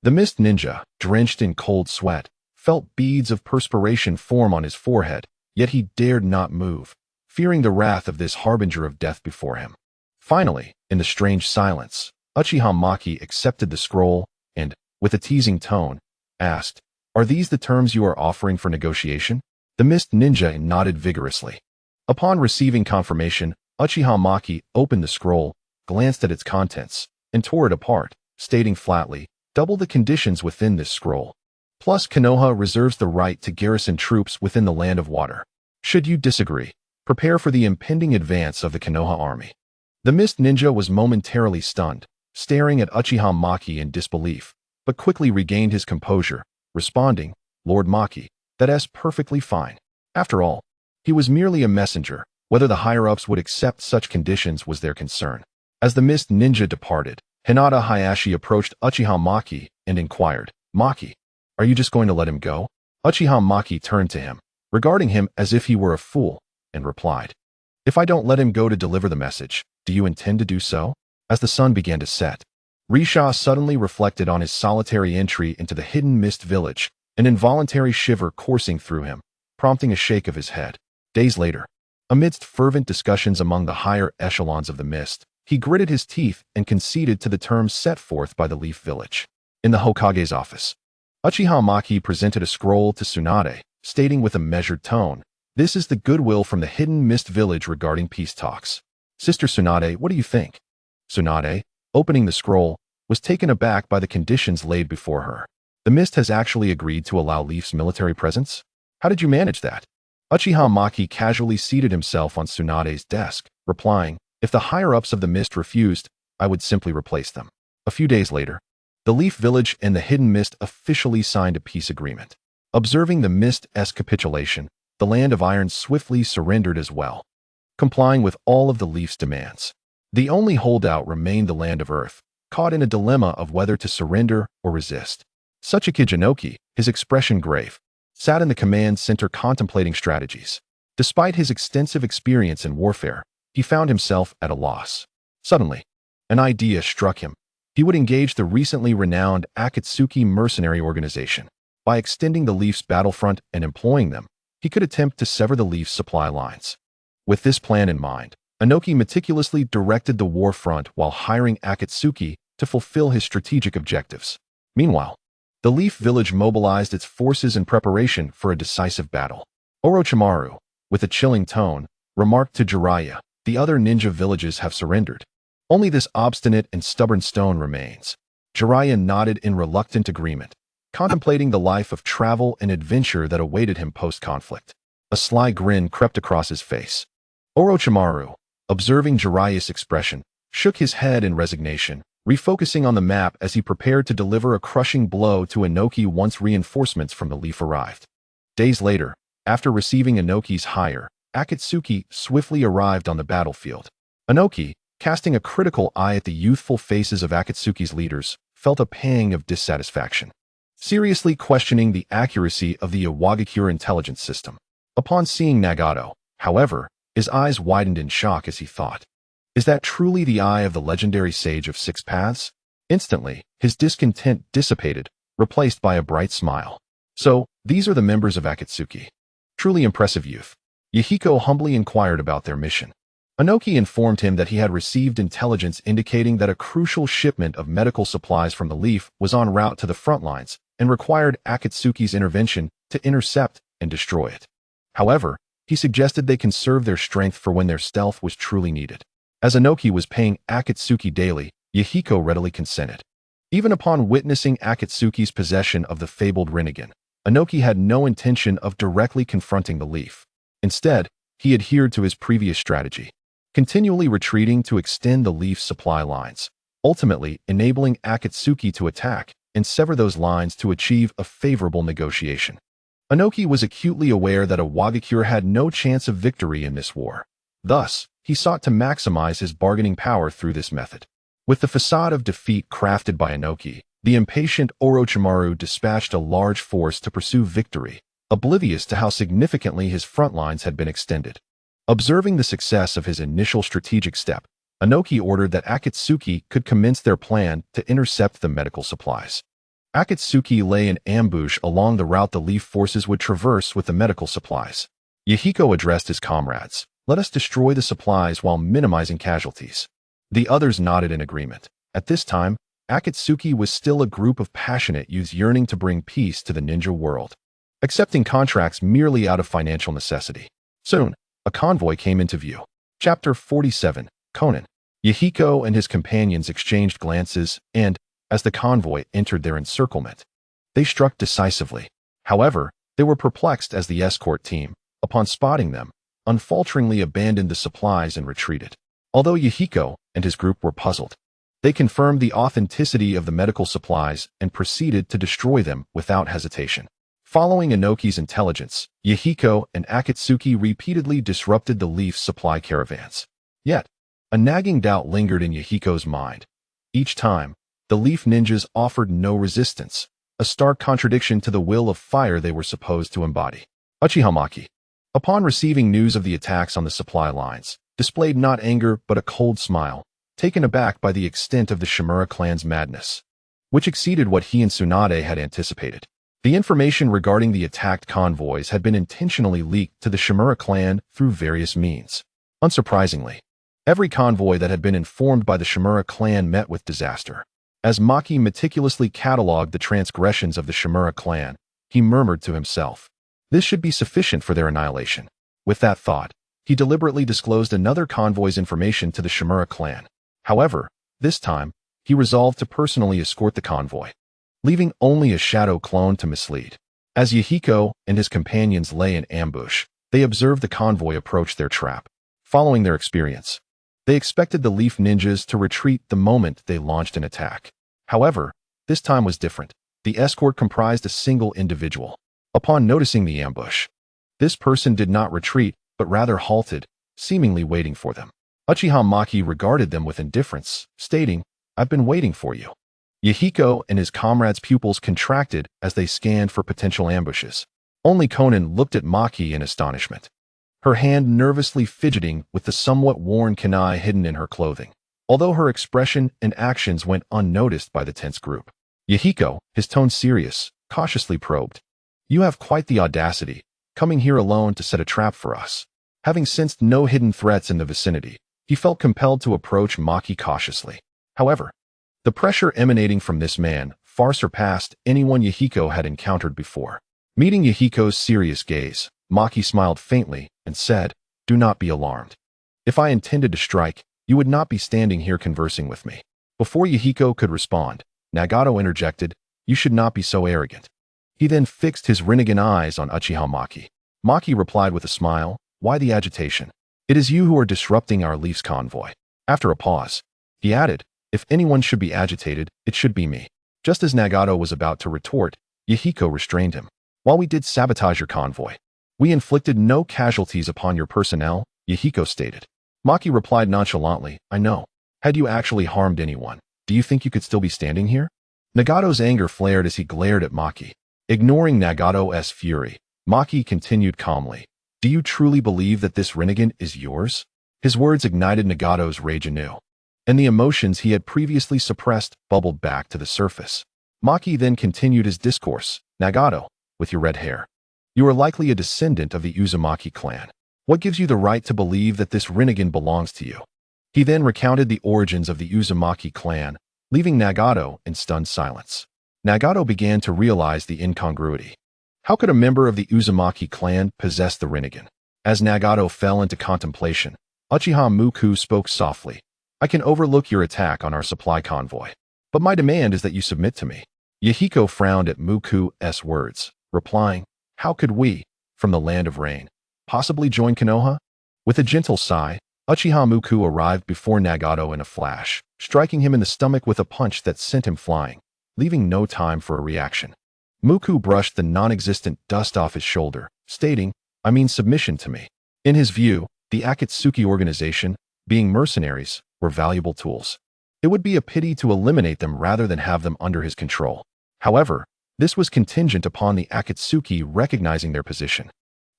The Mist Ninja, drenched in cold sweat, felt beads of perspiration form on his forehead, yet he dared not move, fearing the wrath of this harbinger of death before him. Finally, in the strange silence, Uchiha Maki accepted the scroll and, with a teasing tone, asked, "Are these the terms you are offering for negotiation?" The Mist Ninja nodded vigorously. Upon receiving confirmation, Uchiha Maki opened the scroll, glanced at its contents, and tore it apart, stating flatly, "Double the conditions within this scroll. Plus, Konoha reserves the right to garrison troops within the Land of Water. Should you disagree, prepare for the impending advance of the Konoha army." The Mist Ninja was momentarily stunned, staring at Uchiha Maki in disbelief, but quickly regained his composure, responding, "Lord Maki, that's perfectly fine. After all, he was merely a messenger. Whether the higher-ups would accept such conditions was their concern." As the Mist Ninja departed, Hinata Hayashi approached Uchiha Maki and inquired, "Maki, are you just going to let him go?" Uchiha Maki turned to him, regarding him as if he were a fool, and replied, "If I don't let him go to deliver the message, do you intend to do so?" As the sun began to set, Risha suddenly reflected on his solitary entry into the hidden mist village, an involuntary shiver coursing through him, prompting a shake of his head. Days later, amidst fervent discussions among the higher echelons of the mist, he gritted his teeth and conceded to the terms set forth by the Leaf Village. In the Hokage's office, Uchiha Maki presented a scroll to Tsunade, stating with a measured tone, "This is the goodwill from the hidden mist village regarding peace talks. Sister Tsunade, what do you think?" Tsunade, opening the scroll, was taken aback by the conditions laid before her. "The mist has actually agreed to allow Leaf's military presence? How did you manage that?" Uchiha Maki casually seated himself on Tsunade's desk, replying, "If the higher-ups of the mist refused, I would simply replace them." A few days later, the Leaf Village and the Hidden Mist officially signed a peace agreement. Observing the Mist's capitulation, the Land of Iron swiftly surrendered as well, complying with all of the Leaf's demands. The only holdout remained the Land of Earth, caught in a dilemma of whether to surrender or resist. Tsuchika Jinoki, his expression grave, sat in the command center contemplating strategies. Despite his extensive experience in warfare, he found himself at a loss. Suddenly, an idea struck him. He would engage the recently renowned Akatsuki mercenary organization. By extending the Leaf's battlefront and employing them, he could attempt to sever the Leaf's supply lines. With this plan in mind, Inoki meticulously directed the war front while hiring Akatsuki to fulfill his strategic objectives. Meanwhile, the Leaf Village mobilized its forces in preparation for a decisive battle. Orochimaru, with a chilling tone, remarked to Jiraiya, "The other ninja villages have surrendered. Only this obstinate and stubborn stone remains." Jiraiya nodded in reluctant agreement, contemplating the life of travel and adventure that awaited him post-conflict. A sly grin crept across his face. Orochimaru, observing Jiraiya's expression, shook his head in resignation, refocusing on the map as he prepared to deliver a crushing blow to Inoki once reinforcements from the Leaf arrived. Days later, after receiving Inoki's hire, Akatsuki swiftly arrived on the battlefield. Inoki, casting a critical eye at the youthful faces of Akatsuki's leaders, felt a pang of dissatisfaction, seriously questioning the accuracy of the Iwagakure intelligence system. Upon seeing Nagato, however, his eyes widened in shock as he thought, "Is that truly the eye of the legendary sage of six paths?" Instantly, his discontent dissipated, replaced by a bright smile. "So, these are the members of Akatsuki. Truly impressive youth." Yahiko humbly inquired about their mission. Inoki informed him that he had received intelligence indicating that a crucial shipment of medical supplies from the Leaf was en route to the front lines and required Akatsuki's intervention to intercept and destroy it. However, he suggested they conserve their strength for when their stealth was truly needed. As Inoki was paying Akatsuki daily, Yahiko readily consented. Even upon witnessing Akatsuki's possession of the fabled Rinnegan, Inoki had no intention of directly confronting the Leaf. Instead, he adhered to his previous strategy, continually retreating to extend the Leaf's supply lines, ultimately enabling Akatsuki to attack and sever those lines to achieve a favorable negotiation. Inoki was acutely aware that Iwagakure had no chance of victory in this war. Thus, he sought to maximize his bargaining power through this method. With the facade of defeat crafted by Inoki, the impatient Orochimaru dispatched a large force to pursue victory, oblivious to how significantly his front lines had been extended. Observing the success of his initial strategic step, Inoki ordered that Akatsuki could commence their plan to intercept the medical supplies. Akatsuki lay in ambush along the route the Leaf forces would traverse with the medical supplies. Yahiko addressed his comrades, "Let us destroy the supplies while minimizing casualties." The others nodded in agreement. At this time, Akatsuki was still a group of passionate youths yearning to bring peace to the ninja world, accepting contracts merely out of financial necessity. Soon, a convoy came into view. Chapter 47, Conan. Yahiko and his companions exchanged glances and, as the convoy entered their encirclement, they struck decisively. However, they were perplexed as the escort team, upon spotting them, unfalteringly abandoned the supplies and retreated. Although Yahiko and his group were puzzled, they confirmed the authenticity of the medical supplies and proceeded to destroy them without hesitation. Following Inoki's intelligence, Yahiko and Akatsuki repeatedly disrupted the Leaf's supply caravans. Yet, a nagging doubt lingered in Yahiko's mind. Each time, the Leaf ninjas offered no resistance, a stark contradiction to the will of fire they were supposed to embody. Uchiha Maki, upon receiving news of the attacks on the supply lines, displayed not anger but a cold smile, taken aback by the extent of the Shimura clan's madness, which exceeded what he and Tsunade had anticipated. The information regarding the attacked convoys had been intentionally leaked to the Shimura clan through various means. Unsurprisingly, every convoy that had been informed by the Shimura clan met with disaster. As Maki meticulously catalogued the transgressions of the Shimura clan, he murmured to himself, "This should be sufficient for their annihilation." With that thought, he deliberately disclosed another convoy's information to the Shimura clan. However, this time, he resolved to personally escort the convoy, leaving only a shadow clone to mislead. As Yahiko and his companions lay in ambush, they observed the convoy approach their trap. Following their experience, they expected the Leaf Ninjas to retreat the moment they launched an attack. However, this time was different. The escort comprised a single individual. Upon noticing the ambush, this person did not retreat, but rather halted, seemingly waiting for them. Uchiha Maki regarded them with indifference, stating, "I've been waiting for you." Yahiko and his comrades' pupils contracted as they scanned for potential ambushes. Only Konan looked at Maki in astonishment, her hand nervously fidgeting with the somewhat worn kunai hidden in her clothing, although her expression and actions went unnoticed by the tense group. Yahiko, his tone serious, cautiously probed, "You have quite the audacity, coming here alone to set a trap for us." Having sensed no hidden threats in the vicinity, he felt compelled to approach Maki cautiously. However, the pressure emanating from this man far surpassed anyone Yahiko had encountered before. Meeting Yahiko's serious gaze, Maki smiled faintly and said, "Do not be alarmed. If I intended to strike, you would not be standing here conversing with me." Before Yahiko could respond, Nagato interjected, "You should not be so arrogant." He then fixed his Rinnegan eyes on Uchiha Maki. Maki replied with a smile, "Why the agitation? It is you who are disrupting our Leaf's convoy." After a pause, he added, "If anyone should be agitated, it should be me." Just as Nagato was about to retort, Yahiko restrained him. "While we did sabotage your convoy, we inflicted no casualties upon your personnel," Yahiko stated. Maki replied nonchalantly, "I know. Had you actually harmed anyone, do you think you could still be standing here?" Nagato's anger flared as he glared at Maki. Ignoring Nagato's fury, Maki continued calmly, "Do you truly believe that this Rinnegan is yours?" His words ignited Nagato's rage anew, and the emotions he had previously suppressed bubbled back to the surface. Maki then continued his discourse, "Nagato, with your red hair, you are likely a descendant of the Uzumaki clan. What gives you the right to believe that this Rinnegan belongs to you?" He then recounted the origins of the Uzumaki clan, leaving Nagato in stunned silence. Nagato began to realize the incongruity. How could a member of the Uzumaki clan possess the Rinnegan? As Nagato fell into contemplation, Uchiha Muku spoke softly, "I can overlook your attack on our supply convoy, but my demand is that you submit to me." Yahiko frowned at Muku's words, replying, "How could we, from the land of rain, possibly join Konoha?" With a gentle sigh, Uchiha Muku arrived before Nagato in a flash, striking him in the stomach with a punch that sent him flying, leaving no time for a reaction. Muku brushed the non-existent dust off his shoulder, stating, "I mean submission to me." In his view, the Akatsuki organization, being mercenaries, were valuable tools. It would be a pity to eliminate them rather than have them under his control. However, this was contingent upon the Akatsuki recognizing their position.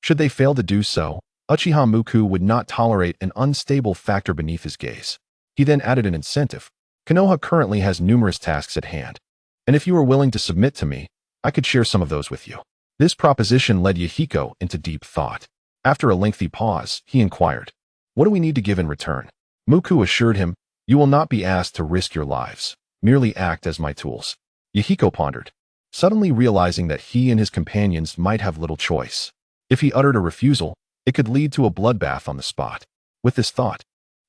Should they fail to do so, Uchiha Muku would not tolerate an unstable factor beneath his gaze. He then added an incentive. "Konoha currently has numerous tasks at hand, and if you are willing to submit to me, I could share some of those with you." This proposition led Yahiko into deep thought. After a lengthy pause, he inquired, "What do we need to give in return?" Muku assured him, "You will not be asked to risk your lives. Merely act as my tools." Yahiko pondered, suddenly realizing that he and his companions might have little choice. If he uttered a refusal, it could lead to a bloodbath on the spot. With this thought,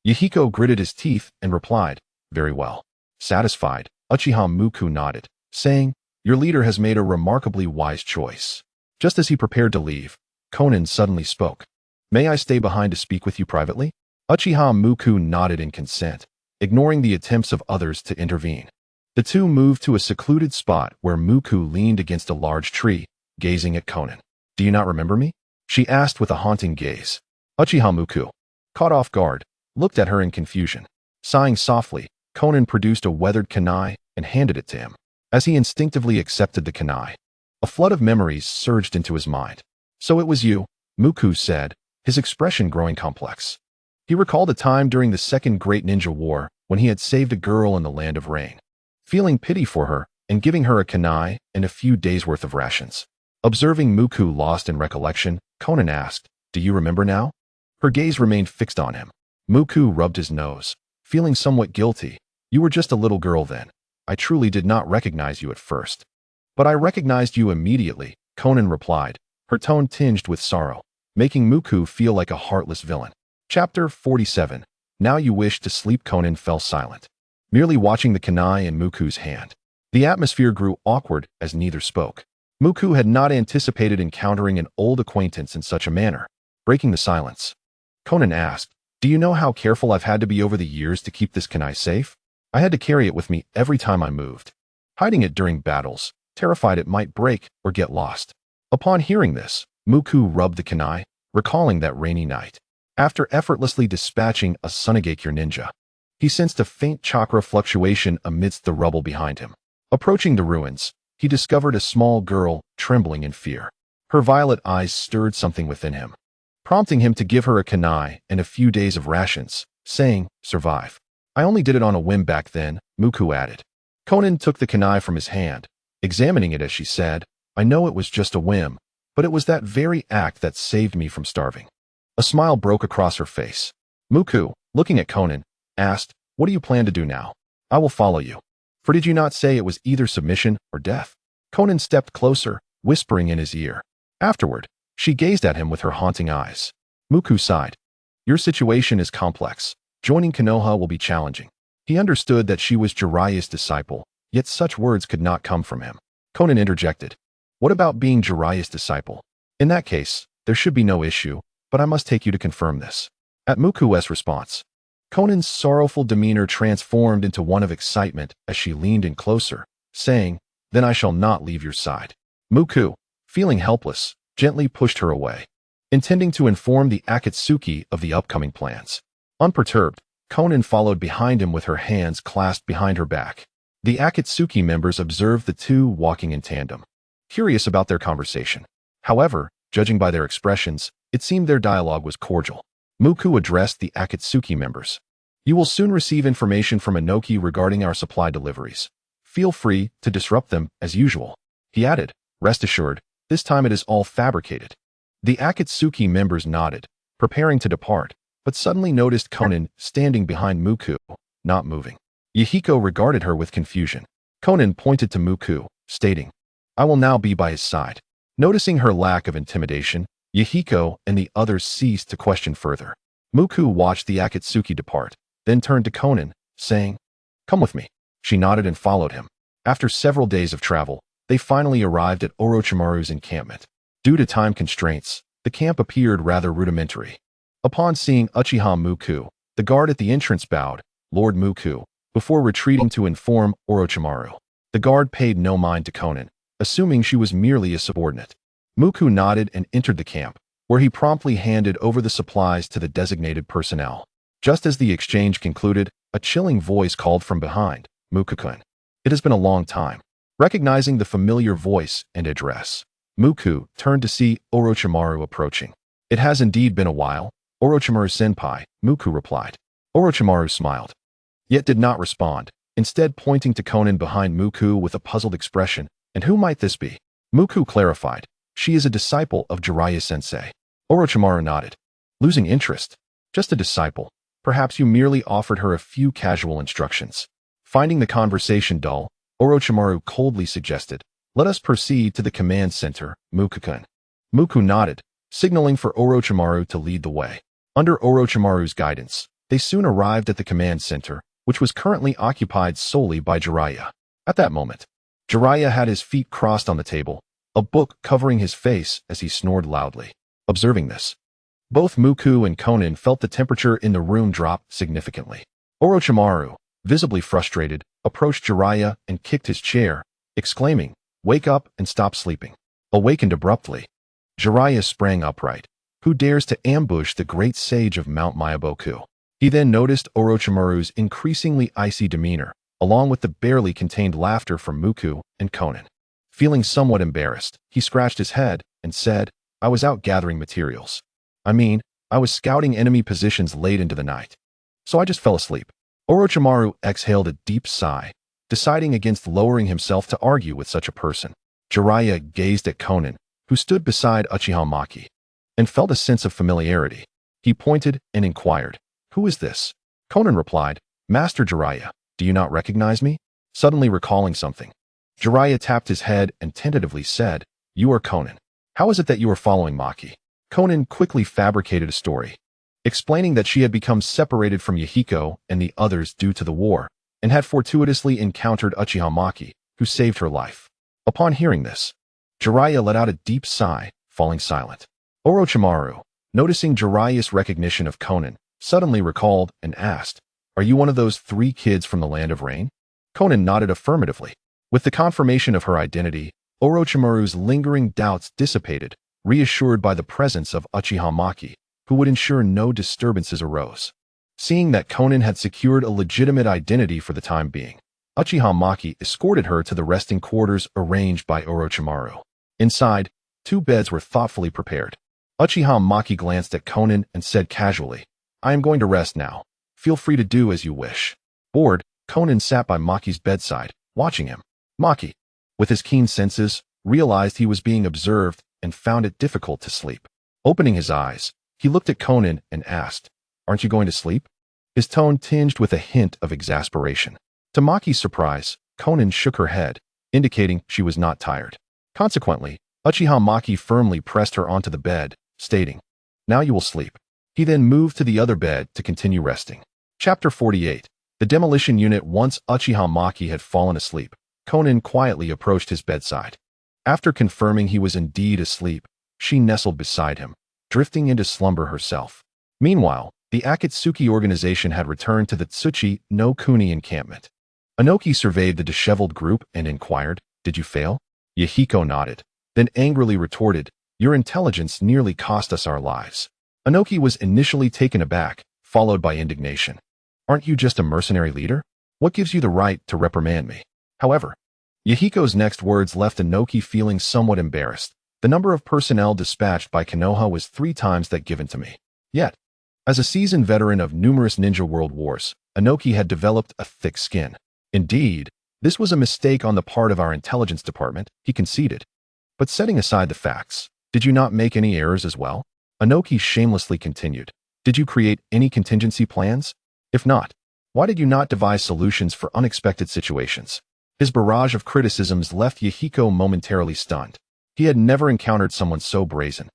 Yahiko gritted his teeth and replied, "Very well." Satisfied, Uchiha Muku nodded, saying, "Your leader has made a remarkably wise choice." Just as he prepared to leave, Konan suddenly spoke, "May I stay behind to speak with you privately?" Uchiha Muku nodded in consent, ignoring the attempts of others to intervene. The two moved to a secluded spot where Muku leaned against a large tree, gazing at Konan. "Do you not remember me?" she asked with a haunting gaze. Uchiha Muku, caught off guard, looked at her in confusion. Sighing softly, Konan produced a weathered kunai and handed it to him. As he instinctively accepted the kunai, a flood of memories surged into his mind. "So it was you," Muku said, his expression growing complex. He recalled a time during the Second Great Ninja War when he had saved a girl in the land of rain. Feeling pity for her and giving her a kunai and a few days' worth of rations. Observing Muku lost in recollection, Konan asked, "Do you remember now?" Her gaze remained fixed on him. Muku rubbed his nose, feeling somewhat guilty. "You were just a little girl then. I truly did not recognize you at first." "But I recognized you immediately," Konan replied, her tone tinged with sorrow, making Muku feel like a heartless villain. Chapter 47. Now you wish to sleep. Konan fell silent, merely watching the kunai in Muku's hand. The atmosphere grew awkward as neither spoke. Muku had not anticipated encountering an old acquaintance in such a manner. Breaking the silence, Konan asked, "Do you know how careful I've had to be over the years to keep this kunai safe? I had to carry it with me every time I moved, hiding it during battles, terrified it might break or get lost." Upon hearing this, Muku rubbed the kunai, recalling that rainy night. After effortlessly dispatching a Tsunade ninja, he sensed a faint chakra fluctuation amidst the rubble behind him. Approaching the ruins, he discovered a small girl trembling in fear. Her violet eyes stirred something within him, prompting him to give her a kunai and a few days of rations, saying, "Survive." "I only did it on a whim back then," Muku added. Konan took the kunai from his hand, examining it as she said, "I know it was just a whim, but it was that very act that saved me from starving." A smile broke across her face. Muku, looking at Konan, asked, "What do you plan to do now?" "I will follow you. For did you not say it was either submission or death?" Konan stepped closer, whispering in his ear. Afterward, she gazed at him with her haunting eyes. Muku sighed. "Your situation is complex. Joining Konoha will be challenging." He understood that she was Jiraiya's disciple, yet such words could not come from him. Konan interjected, "What about being Jiraiya's disciple? In that case, there should be no issue, but I must take you to confirm this." At Muku's response, Konan's sorrowful demeanor transformed into one of excitement as she leaned in closer, saying, "Then I shall not leave your side." Muku, feeling helpless, gently pushed her away, intending to inform the Akatsuki of the upcoming plans. Unperturbed, Konan followed behind him with her hands clasped behind her back. The Akatsuki members observed the two walking in tandem, curious about their conversation. However, judging by their expressions, it seemed their dialogue was cordial. Muku addressed the Akatsuki members. "You will soon receive information from Inoki regarding our supply deliveries. Feel free to disrupt them as usual." He added, "Rest assured, this time it is all fabricated." The Akatsuki members nodded, preparing to depart, but suddenly noticed Konan standing behind Muku, not moving. Yahiko regarded her with confusion. Konan pointed to Muku, stating, "I will now be by his side." Noticing her lack of intimidation, Yahiko and the others ceased to question further. Muku watched the Akatsuki depart, then turned to Konan, saying, "Come with me." She nodded and followed him. After several days of travel, they finally arrived at Orochimaru's encampment. Due to time constraints, the camp appeared rather rudimentary. Upon seeing Uchiha Muku, the guard at the entrance bowed, "Lord Muku," before retreating to inform Orochimaru. The guard paid no mind to Konan, assuming she was merely a subordinate. Muku nodded and entered the camp, where he promptly handed over the supplies to the designated personnel. Just as the exchange concluded, a chilling voice called from behind, "Muku-kun. It has been a long time." Recognizing the familiar voice and address, Muku turned to see Orochimaru approaching. "It has indeed been a while, Orochimaru-senpai," Muku replied. Orochimaru smiled, yet did not respond, instead pointing to Konan behind Muku with a puzzled expression. "And who might this be?" Muku clarified, "She is a disciple of Jiraiya-sensei." Orochimaru nodded, losing interest. "Just a disciple. Perhaps you merely offered her a few casual instructions." Finding the conversation dull, Orochimaru coldly suggested, "Let us proceed to the command center, Muku-kun." Muku nodded, signaling for Orochimaru to lead the way. Under Orochimaru's guidance, they soon arrived at the command center, which was currently occupied solely by Jiraiya. At that moment, Jiraiya had his feet crossed on the table, a book covering his face as he snored loudly. Observing this, both Muku and Konan felt the temperature in the room drop significantly. Orochimaru, visibly frustrated, approached Jiraiya and kicked his chair, exclaiming, "Wake up and stop sleeping." Awakened abruptly, Jiraiya sprang upright. Who dares to ambush the great sage of Mount Myaboku? He then noticed Orochimaru's increasingly icy demeanor, along with the barely contained laughter from Muku and Konan. Feeling somewhat embarrassed, he scratched his head and said, "I was out gathering materials. I was scouting enemy positions late into the night. So I just fell asleep." Orochimaru exhaled a deep sigh, deciding against lowering himself to argue with such a person. Jiraiya gazed at Konan, who stood beside Uchiha Maki, and felt a sense of familiarity. He pointed and inquired, "Who is this?" Konan replied, "Master Jiraiya, do you not recognize me?" Suddenly recalling something, Jiraiya tapped his head and tentatively said, "You are Konan. How is it that you are following Maki?" Konan quickly fabricated a story, explaining that she had become separated from Yahiko and the others due to the war, and had fortuitously encountered Uchiha Maki, who saved her life. Upon hearing this, Jiraiya let out a deep sigh, falling silent. Orochimaru, noticing Jiraiya's recognition of Konan, suddenly recalled and asked, "Are you one of those 3 kids from the Land of Rain?" Konan nodded affirmatively. With the confirmation of her identity, Orochimaru's lingering doubts dissipated, reassured by the presence of Uchiha Maki, who would ensure no disturbances arose. Seeing that Konan had secured a legitimate identity for the time being, Uchiha Maki escorted her to the resting quarters arranged by Orochimaru. Inside, 2 beds were thoughtfully prepared. Uchiha Maki glanced at Konan and said casually, "I am going to rest now. Feel free to do as you wish." Bored, Konan sat by Maki's bedside, watching him. Maki, with his keen senses, realized he was being observed and found it difficult to sleep. Opening his eyes, he looked at Konan and asked, "Aren't you going to sleep?" His tone tinged with a hint of exasperation. To Maki's surprise, Konan shook her head, indicating she was not tired. Consequently, Uchiha Maki firmly pressed her onto the bed, stating, "Now you will sleep." He then moved to the other bed to continue resting. Chapter 48. The Demolition Unit. Once Uchiha Maki had fallen asleep, Konan quietly approached his bedside. After confirming he was indeed asleep, she nestled beside him, drifting into slumber herself. Meanwhile, the Akatsuki organization had returned to the Tsuchi no Kuni encampment. Inoki surveyed the disheveled group and inquired, "Did you fail?" Yahiko nodded, then angrily retorted, "Your intelligence nearly cost us our lives." Inoki was initially taken aback, followed by indignation. "Aren't you just a mercenary leader? What gives you the right to reprimand me?" However, Yahiko's next words left Inoki feeling somewhat embarrassed. "The number of personnel dispatched by Konoha was 3 times that given to me." Yet, as a seasoned veteran of numerous ninja world wars, Inoki had developed a thick skin. Indeed, this was a mistake on the part of our intelligence department, he conceded. But setting aside the facts, did you not make any errors as well? Inoki shamelessly continued. Did you create any contingency plans? If not, why did you not devise solutions for unexpected situations? His barrage of criticisms left Yahiko momentarily stunned. He had never encountered someone so brazen,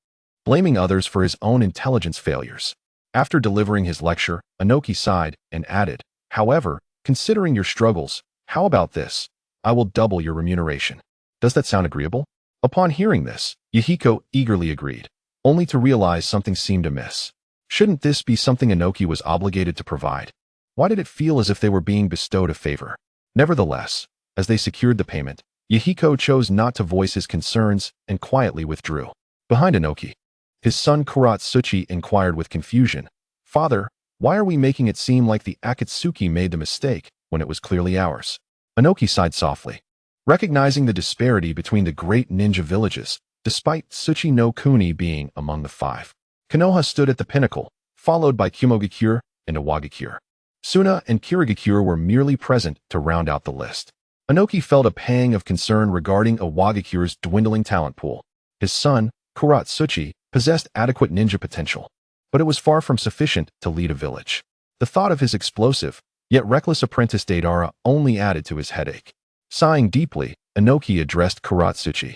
blaming others for his own intelligence failures. After delivering his lecture, Inoki sighed and added, "However, considering your struggles, how about this? I will double your remuneration. Does that sound agreeable?" Upon hearing this, Yahiko eagerly agreed, only to realize something seemed amiss. Shouldn't this be something Inoki was obligated to provide? Why did it feel as if they were being bestowed a favor? Nevertheless, as they secured the payment, Yahiko chose not to voice his concerns and quietly withdrew. Behind Inoki, his son Kuratsuchi inquired with confusion, "Father, why are we making it seem like the Akatsuki made the mistake when it was clearly ours?" Inoki sighed softly, recognizing the disparity between the great ninja villages, despite Tsuchi no Kuni being among the 5. Konoha stood at the pinnacle, followed by Kumogakure and Iwagakure. Suna and Kirigakure were merely present to round out the list. Inoki felt a pang of concern regarding Iwagakure's dwindling talent pool. His son, Kuratsuchi, possessed adequate ninja potential, but it was far from sufficient to lead a village. The thought of his explosive, yet reckless apprentice Deidara only added to his headache. Sighing deeply, Inoki addressed Kuratsuchi.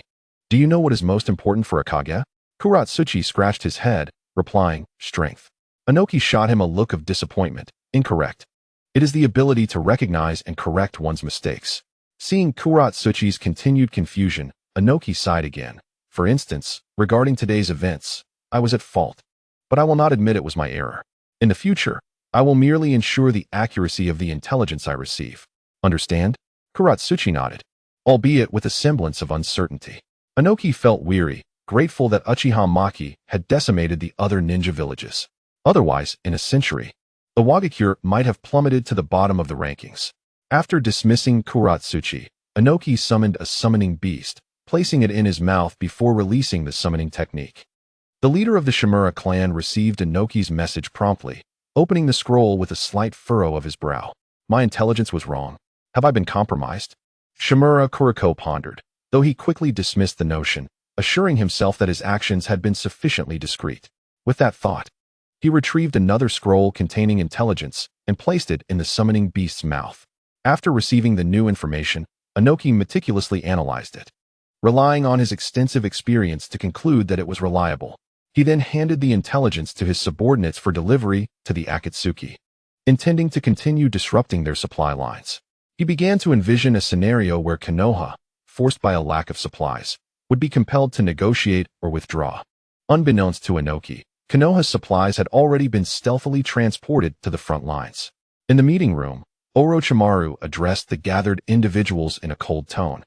"Do you know what is most important for a Kage?" Kuratsuchi scratched his head, replying, "Strength." Inoki shot him a look of disappointment. "Incorrect. It is the ability to recognize and correct one's mistakes." Seeing Kuratsuchi's continued confusion, Inoki sighed again. "For instance, regarding today's events, I was at fault, but I will not admit it was my error. In the future, I will merely ensure the accuracy of the intelligence I receive. Understand?" Kuratsuchi nodded, albeit with a semblance of uncertainty. Inoki felt weary, grateful that Uchiha Maki had decimated the other ninja villages. Otherwise, in a century, Iwagakure might have plummeted to the bottom of the rankings. After dismissing Kuratsuchi, Inoki summoned a summoning beast, placing it in his mouth before releasing the summoning technique. The leader of the Shimura clan received Inoki's message promptly, opening the scroll with a slight furrow of his brow. My intelligence was wrong. Have I been compromised? Shimura Kuriko pondered, though he quickly dismissed the notion, assuring himself that his actions had been sufficiently discreet. With that thought, he retrieved another scroll containing intelligence and placed it in the summoning beast's mouth. After receiving the new information, Inoki meticulously analyzed it, relying on his extensive experience to conclude that it was reliable. He then handed the intelligence to his subordinates for delivery to the Akatsuki, intending to continue disrupting their supply lines. He began to envision a scenario where Konoha, forced by a lack of supplies, would be compelled to negotiate or withdraw. Unbeknownst to Inoki, Konoha's supplies had already been stealthily transported to the front lines. In the meeting room, Orochimaru addressed the gathered individuals in a cold tone.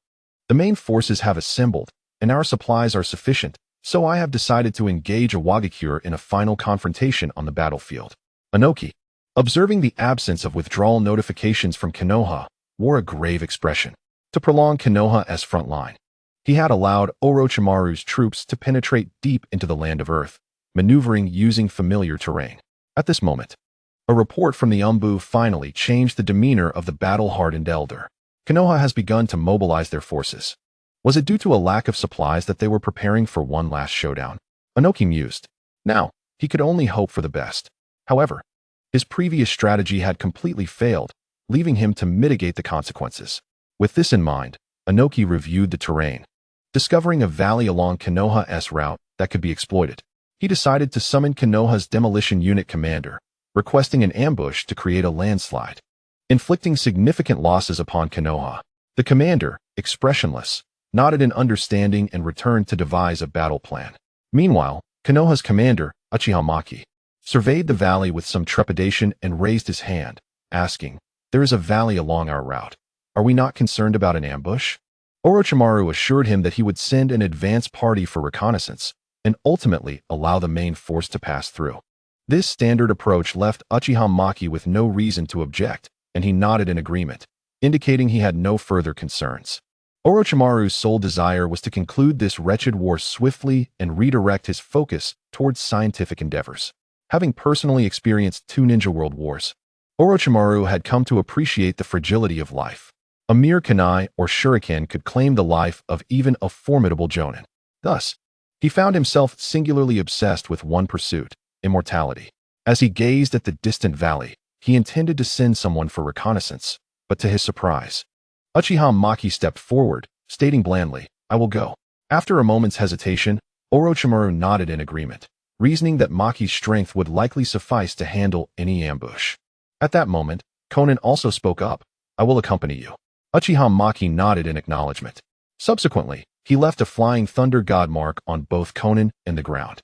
The main forces have assembled, and our supplies are sufficient, so I have decided to engage a Wagakure in a final confrontation on the battlefield. Inoki, observing the absence of withdrawal notifications from Konoha, wore a grave expression. To prolong Konoha's front line, he had allowed Orochimaru's troops to penetrate deep into the land of Earth, maneuvering using familiar terrain. At this moment, a report from the Umbu finally changed the demeanor of the battle-hardened elder. Konoha has begun to mobilize their forces. Was it due to a lack of supplies that they were preparing for one last showdown? Inoki mused. Now, he could only hope for the best. However, his previous strategy had completely failed, leaving him to mitigate the consequences. With this in mind, Inoki reviewed the terrain, discovering a valley along Konoha's route that could be exploited. He decided to summon Konoha's demolition unit commander, requesting an ambush to create a landslide, inflicting significant losses upon Konoha. The commander, expressionless, nodded in understanding and returned to devise a battle plan. Meanwhile, Konoha's commander, Uchiha, surveyed the valley with some trepidation and raised his hand, asking, "There is a valley along our route. Are we not concerned about an ambush?" Orochimaru assured him that he would send an advance party for reconnaissance and ultimately allow the main force to pass through. This standard approach left Uchiha with no reason to object, and he nodded in agreement, indicating he had no further concerns. Orochimaru's sole desire was to conclude this wretched war swiftly and redirect his focus towards scientific endeavors. Having personally experienced 2 ninja world wars, Orochimaru had come to appreciate the fragility of life. A mere kunai or shuriken could claim the life of even a formidable Jonin. Thus, he found himself singularly obsessed with one pursuit, immortality. As he gazed at the distant valley, he intended to send someone for reconnaissance, but to his surprise, Uchiha stepped forward, stating blandly, "I will go." After a moment's hesitation, Orochimaru nodded in agreement, reasoning that Maki's strength would likely suffice to handle any ambush. At that moment, Konan also spoke up, "I will accompany you." Uchiha nodded in acknowledgement. Subsequently, he left a flying thunder god mark on both Konan and the ground,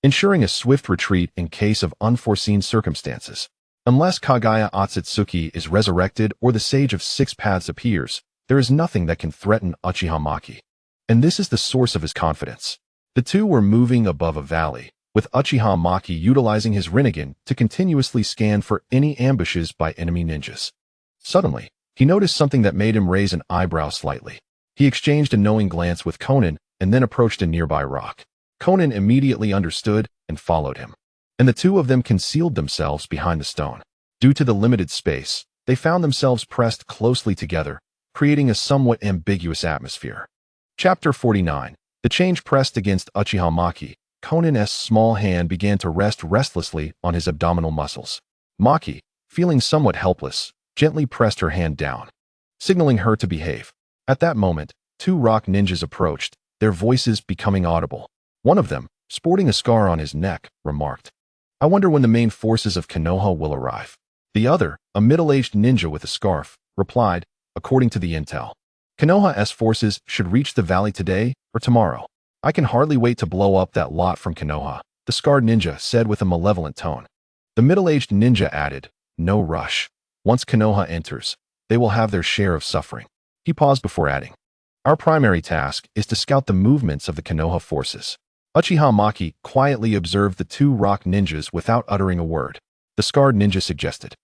ensuring a swift retreat in case of unforeseen circumstances. Unless Kagaya Otsutsuki is resurrected or the Sage of Six Paths appears, there is nothing that can threaten Uchiha. And this is the source of his confidence. The two were moving above a valley, with Uchiha utilizing his Rinnegan to continuously scan for any ambushes by enemy ninjas. Suddenly, he noticed something that made him raise an eyebrow slightly. He exchanged a knowing glance with Konan and then approached a nearby rock. Konan immediately understood and followed him, and the two of them concealed themselves behind the stone. Due to the limited space, they found themselves pressed closely together, creating a somewhat ambiguous atmosphere. Chapter 49. The change pressed against Uchiha. Konan's small hand began to rest restlessly on his abdominal muscles. Maki, feeling somewhat helpless, gently pressed her hand down, signaling her to behave. At that moment, 2 rock ninjas approached, their voices becoming audible. One of them, sporting a scar on his neck, remarked, "I wonder when the main forces of Konoha will arrive." The other, a middle-aged ninja with a scarf, replied, "According to the intel, Konoha's forces should reach the valley today or tomorrow. I can hardly wait to blow up that lot from Konoha," the scarred ninja said with a malevolent tone. The middle-aged ninja added, "No rush. Once Konoha enters, they will have their share of suffering." He paused before adding, "Our primary task is to scout the movements of the Konoha forces." Uchiha quietly observed the 2 rock ninjas without uttering a word. The scarred ninja suggested,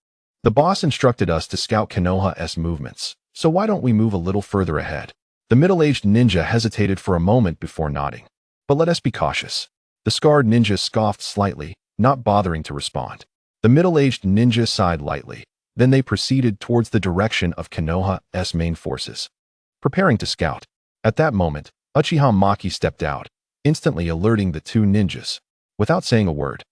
"The boss instructed us to scout Konoha's movements, so why don't we move a little further ahead?" The middle-aged ninja hesitated for a moment before nodding. "But let us be cautious." The scarred ninja scoffed slightly, not bothering to respond. The middle-aged ninja sighed lightly, Then they proceeded towards the direction of Konoha's main forces, preparing to scout. At that moment, Uchiha Maki stepped out, instantly alerting the two ninjas. Without saying a word,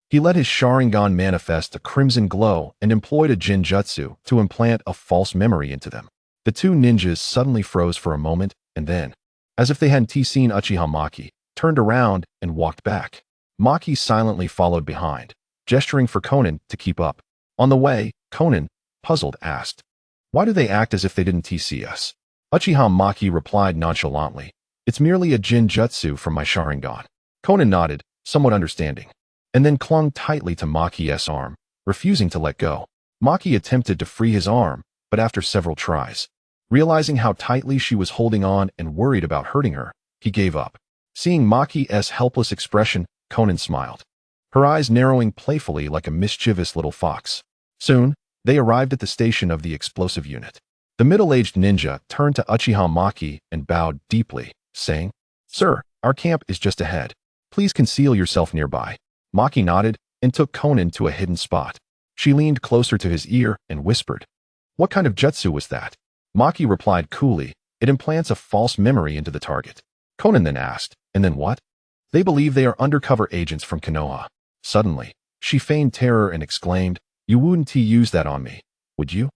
he let his Sharingan manifest a crimson glow and employed a Jinjutsu to implant a false memory into them. The two ninjas suddenly froze for a moment and then, as if they hadn't seen Uchiha Maki, turned around and walked back. Maki silently followed behind, gesturing for Konan to keep up. On the way, Konan, puzzled, asked, "Why do they act as if they didn't see us?" Uchiha Maki replied nonchalantly, "It's merely a Jinjutsu from my Sharingan." Konan nodded, somewhat understanding, and then clung tightly to Maki's arm, refusing to let go. Maki attempted to free his arm, but after several tries, realizing how tightly she was holding on and worried about hurting her, he gave up. Seeing Maki's helpless expression, Konan smiled, her eyes narrowing playfully like a mischievous little fox. Soon, they arrived at the station of the explosive unit. The middle-aged ninja turned to Uchiha Maki and bowed deeply, saying, "Sir, our camp is just ahead. Please conceal yourself nearby." Maki nodded and took Konan to a hidden spot. She leaned closer to his ear and whispered, "What kind of jutsu was that?" Maki replied coolly, "It implants a false memory into the target." Konan then asked, "And then what?" "They believe they are undercover agents from Konoha." Suddenly, she feigned terror and exclaimed, "You wouldn't use that on me, would you?"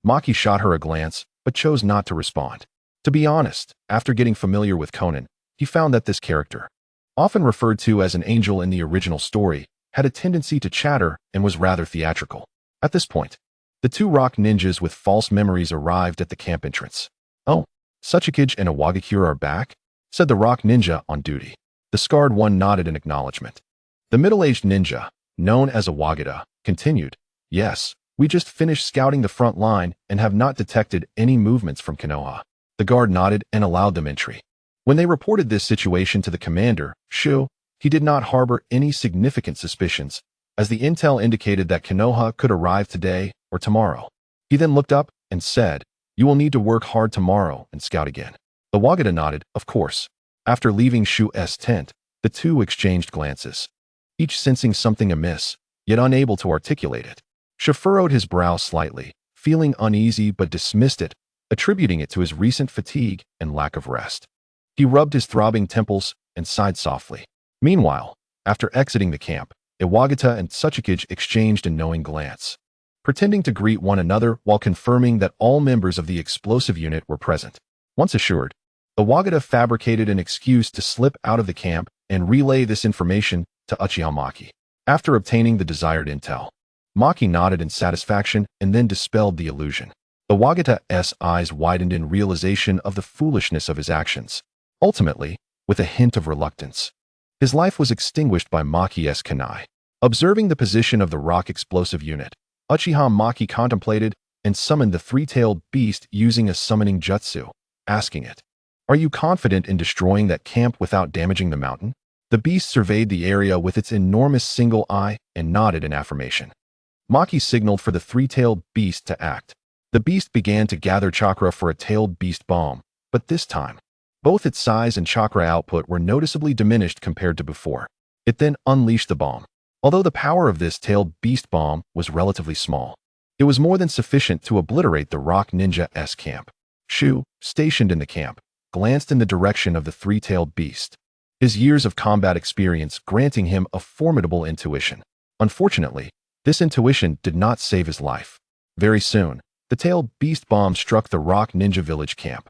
Maki shot her a glance, but chose not to respond. To be honest, after getting familiar with Konan, he found that this character, often referred to as an angel in the original story, had a tendency to chatter and was rather theatrical. At this point, the two rock ninjas with false memories arrived at the camp entrance. "Oh, Hokage and Awagakure are back?" said the rock ninja on duty. The scarred one nodded in acknowledgement. The middle-aged ninja, known as Awagata, continued, "Yes, we just finished scouting the front line and have not detected any movements from Konoha." The guard nodded and allowed them entry. When they reported this situation to the commander, Shu, he did not harbor any significant suspicions, as the intel indicated that Konoha could arrive today or tomorrow. He then looked up and said, "You will need to work hard tomorrow and scout again." The Wagata nodded, of course. After leaving Shu's tent, the two exchanged glances, each sensing something amiss, yet unable to articulate it. Shu furrowed his brow slightly, feeling uneasy but dismissed it, attributing it to his recent fatigue and lack of rest. He rubbed his throbbing temples and sighed softly. Meanwhile, after exiting the camp, Iwagata and Hokage exchanged a knowing glance, pretending to greet one another while confirming that all members of the explosive unit were present. Once assured, Iwagata fabricated an excuse to slip out of the camp and relay this information to Uchiha Maki. After obtaining the desired intel, Maki nodded in satisfaction and then dispelled the illusion. Iwagata's eyes widened in realization of the foolishness of his actions. Ultimately, with a hint of reluctance, his life was extinguished by Maki's kunai. Observing the position of the rock explosive unit, Uchiha Maki contemplated and summoned the three-tailed beast using a summoning jutsu, asking it, "Are you confident in destroying that camp without damaging the mountain?" The beast surveyed the area with its enormous single eye and nodded in affirmation. Maki signaled for the three-tailed beast to act. The beast began to gather chakra for a tailed beast bomb, but this time, both its size and chakra output were noticeably diminished compared to before. It then unleashed the bomb. Although the power of this tailed beast bomb was relatively small, it was more than sufficient to obliterate the rock ninja's camp. Shu, stationed in the camp, glanced in the direction of the three-tailed beast, his years of combat experience granting him a formidable intuition. Unfortunately, this intuition did not save his life. Very soon, the tailed beast bomb struck the rock ninja village camp.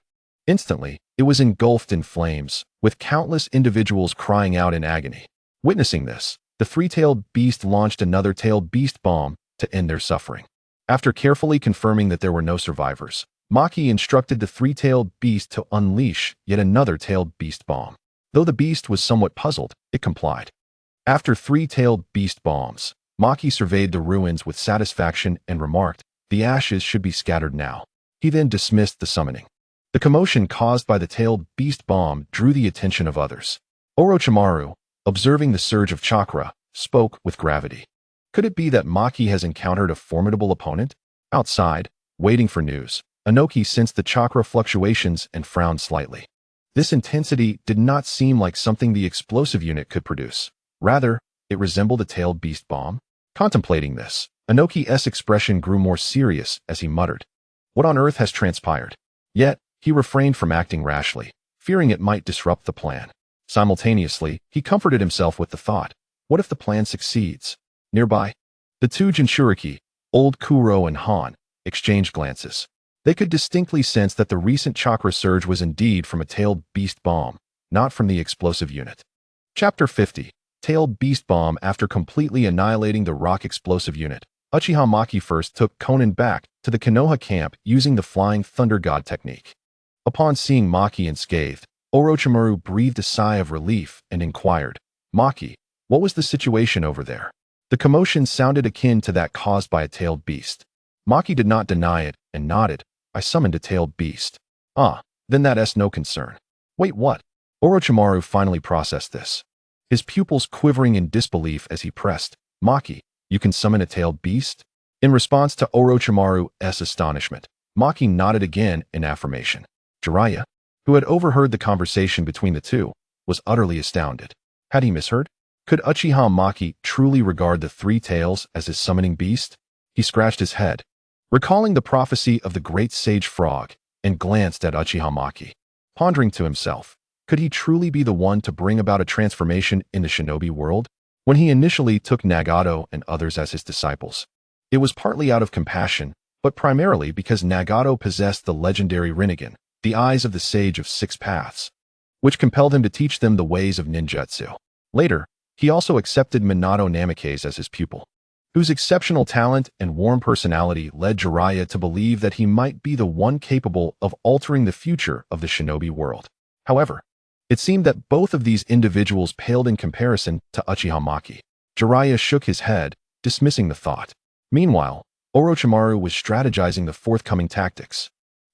Instantly, it was engulfed in flames, with countless individuals crying out in agony. Witnessing this, the three-tailed beast launched another tailed beast bomb to end their suffering. After carefully confirming that there were no survivors, Maki instructed the three-tailed beast to unleash yet another tailed beast bomb. Though the beast was somewhat puzzled, it complied. After three-tailed beast bombs, Maki surveyed the ruins with satisfaction and remarked, "The ashes should be scattered now." He then dismissed the summoning. The commotion caused by the tailed beast bomb drew the attention of others. Orochimaru, observing the surge of chakra, spoke with gravity. Could it be that Maki has encountered a formidable opponent? Outside, waiting for news, Inoki sensed the chakra fluctuations and frowned slightly. This intensity did not seem like something the explosive unit could produce. Rather, it resembled a tailed beast bomb. Contemplating this, Inoki's expression grew more serious as he muttered, "What on earth has transpired?" Yet, he refrained from acting rashly, fearing it might disrupt the plan. Simultaneously, he comforted himself with the thought, what if the plan succeeds? Nearby, the two Jinchuriki, old Kuro and Han, exchanged glances. They could distinctly sense that the recent chakra surge was indeed from a tailed beast bomb, not from the explosive unit. Chapter 50. Tailed beast bomb. After completely annihilating the rock explosive unit, Uchiha Maki first took Konan back to the Konoha camp using the Flying Thunder God technique. Upon seeing Maki unscathed, Orochimaru breathed a sigh of relief and inquired, "Maki, what was the situation over there?" The commotion sounded akin to that caused by a tailed beast. Maki did not deny it and nodded, "I summoned a tailed beast." "Ah, then that's no concern." "Wait, what?" Orochimaru finally processed this, his pupils quivering in disbelief as he pressed, "Maki, you can summon a tailed beast?" In response to Orochimaru's astonishment, Maki nodded again in affirmation. Jiraiya, who had overheard the conversation between the two, was utterly astounded. Had he misheard? Could Uchiha Maki truly regard the three tails as his summoning beast? He scratched his head, recalling the prophecy of the great sage frog, and glanced at Uchiha Maki, pondering to himself, could he truly be the one to bring about a transformation in the shinobi world? When he initially took Nagato and others as his disciples, it was partly out of compassion, but primarily because Nagato possessed the legendary Rinnegan, the eyes of the Sage of Six Paths, which compelled him to teach them the ways of ninjutsu. Later, he also accepted Minato Namikaze as his pupil, whose exceptional talent and warm personality led Jiraiya to believe that he might be the one capable of altering the future of the shinobi world. However, it seemed that both of these individuals paled in comparison to Uchiha Maki. Jiraiya shook his head, dismissing the thought. Meanwhile, Orochimaru was strategizing the forthcoming tactics.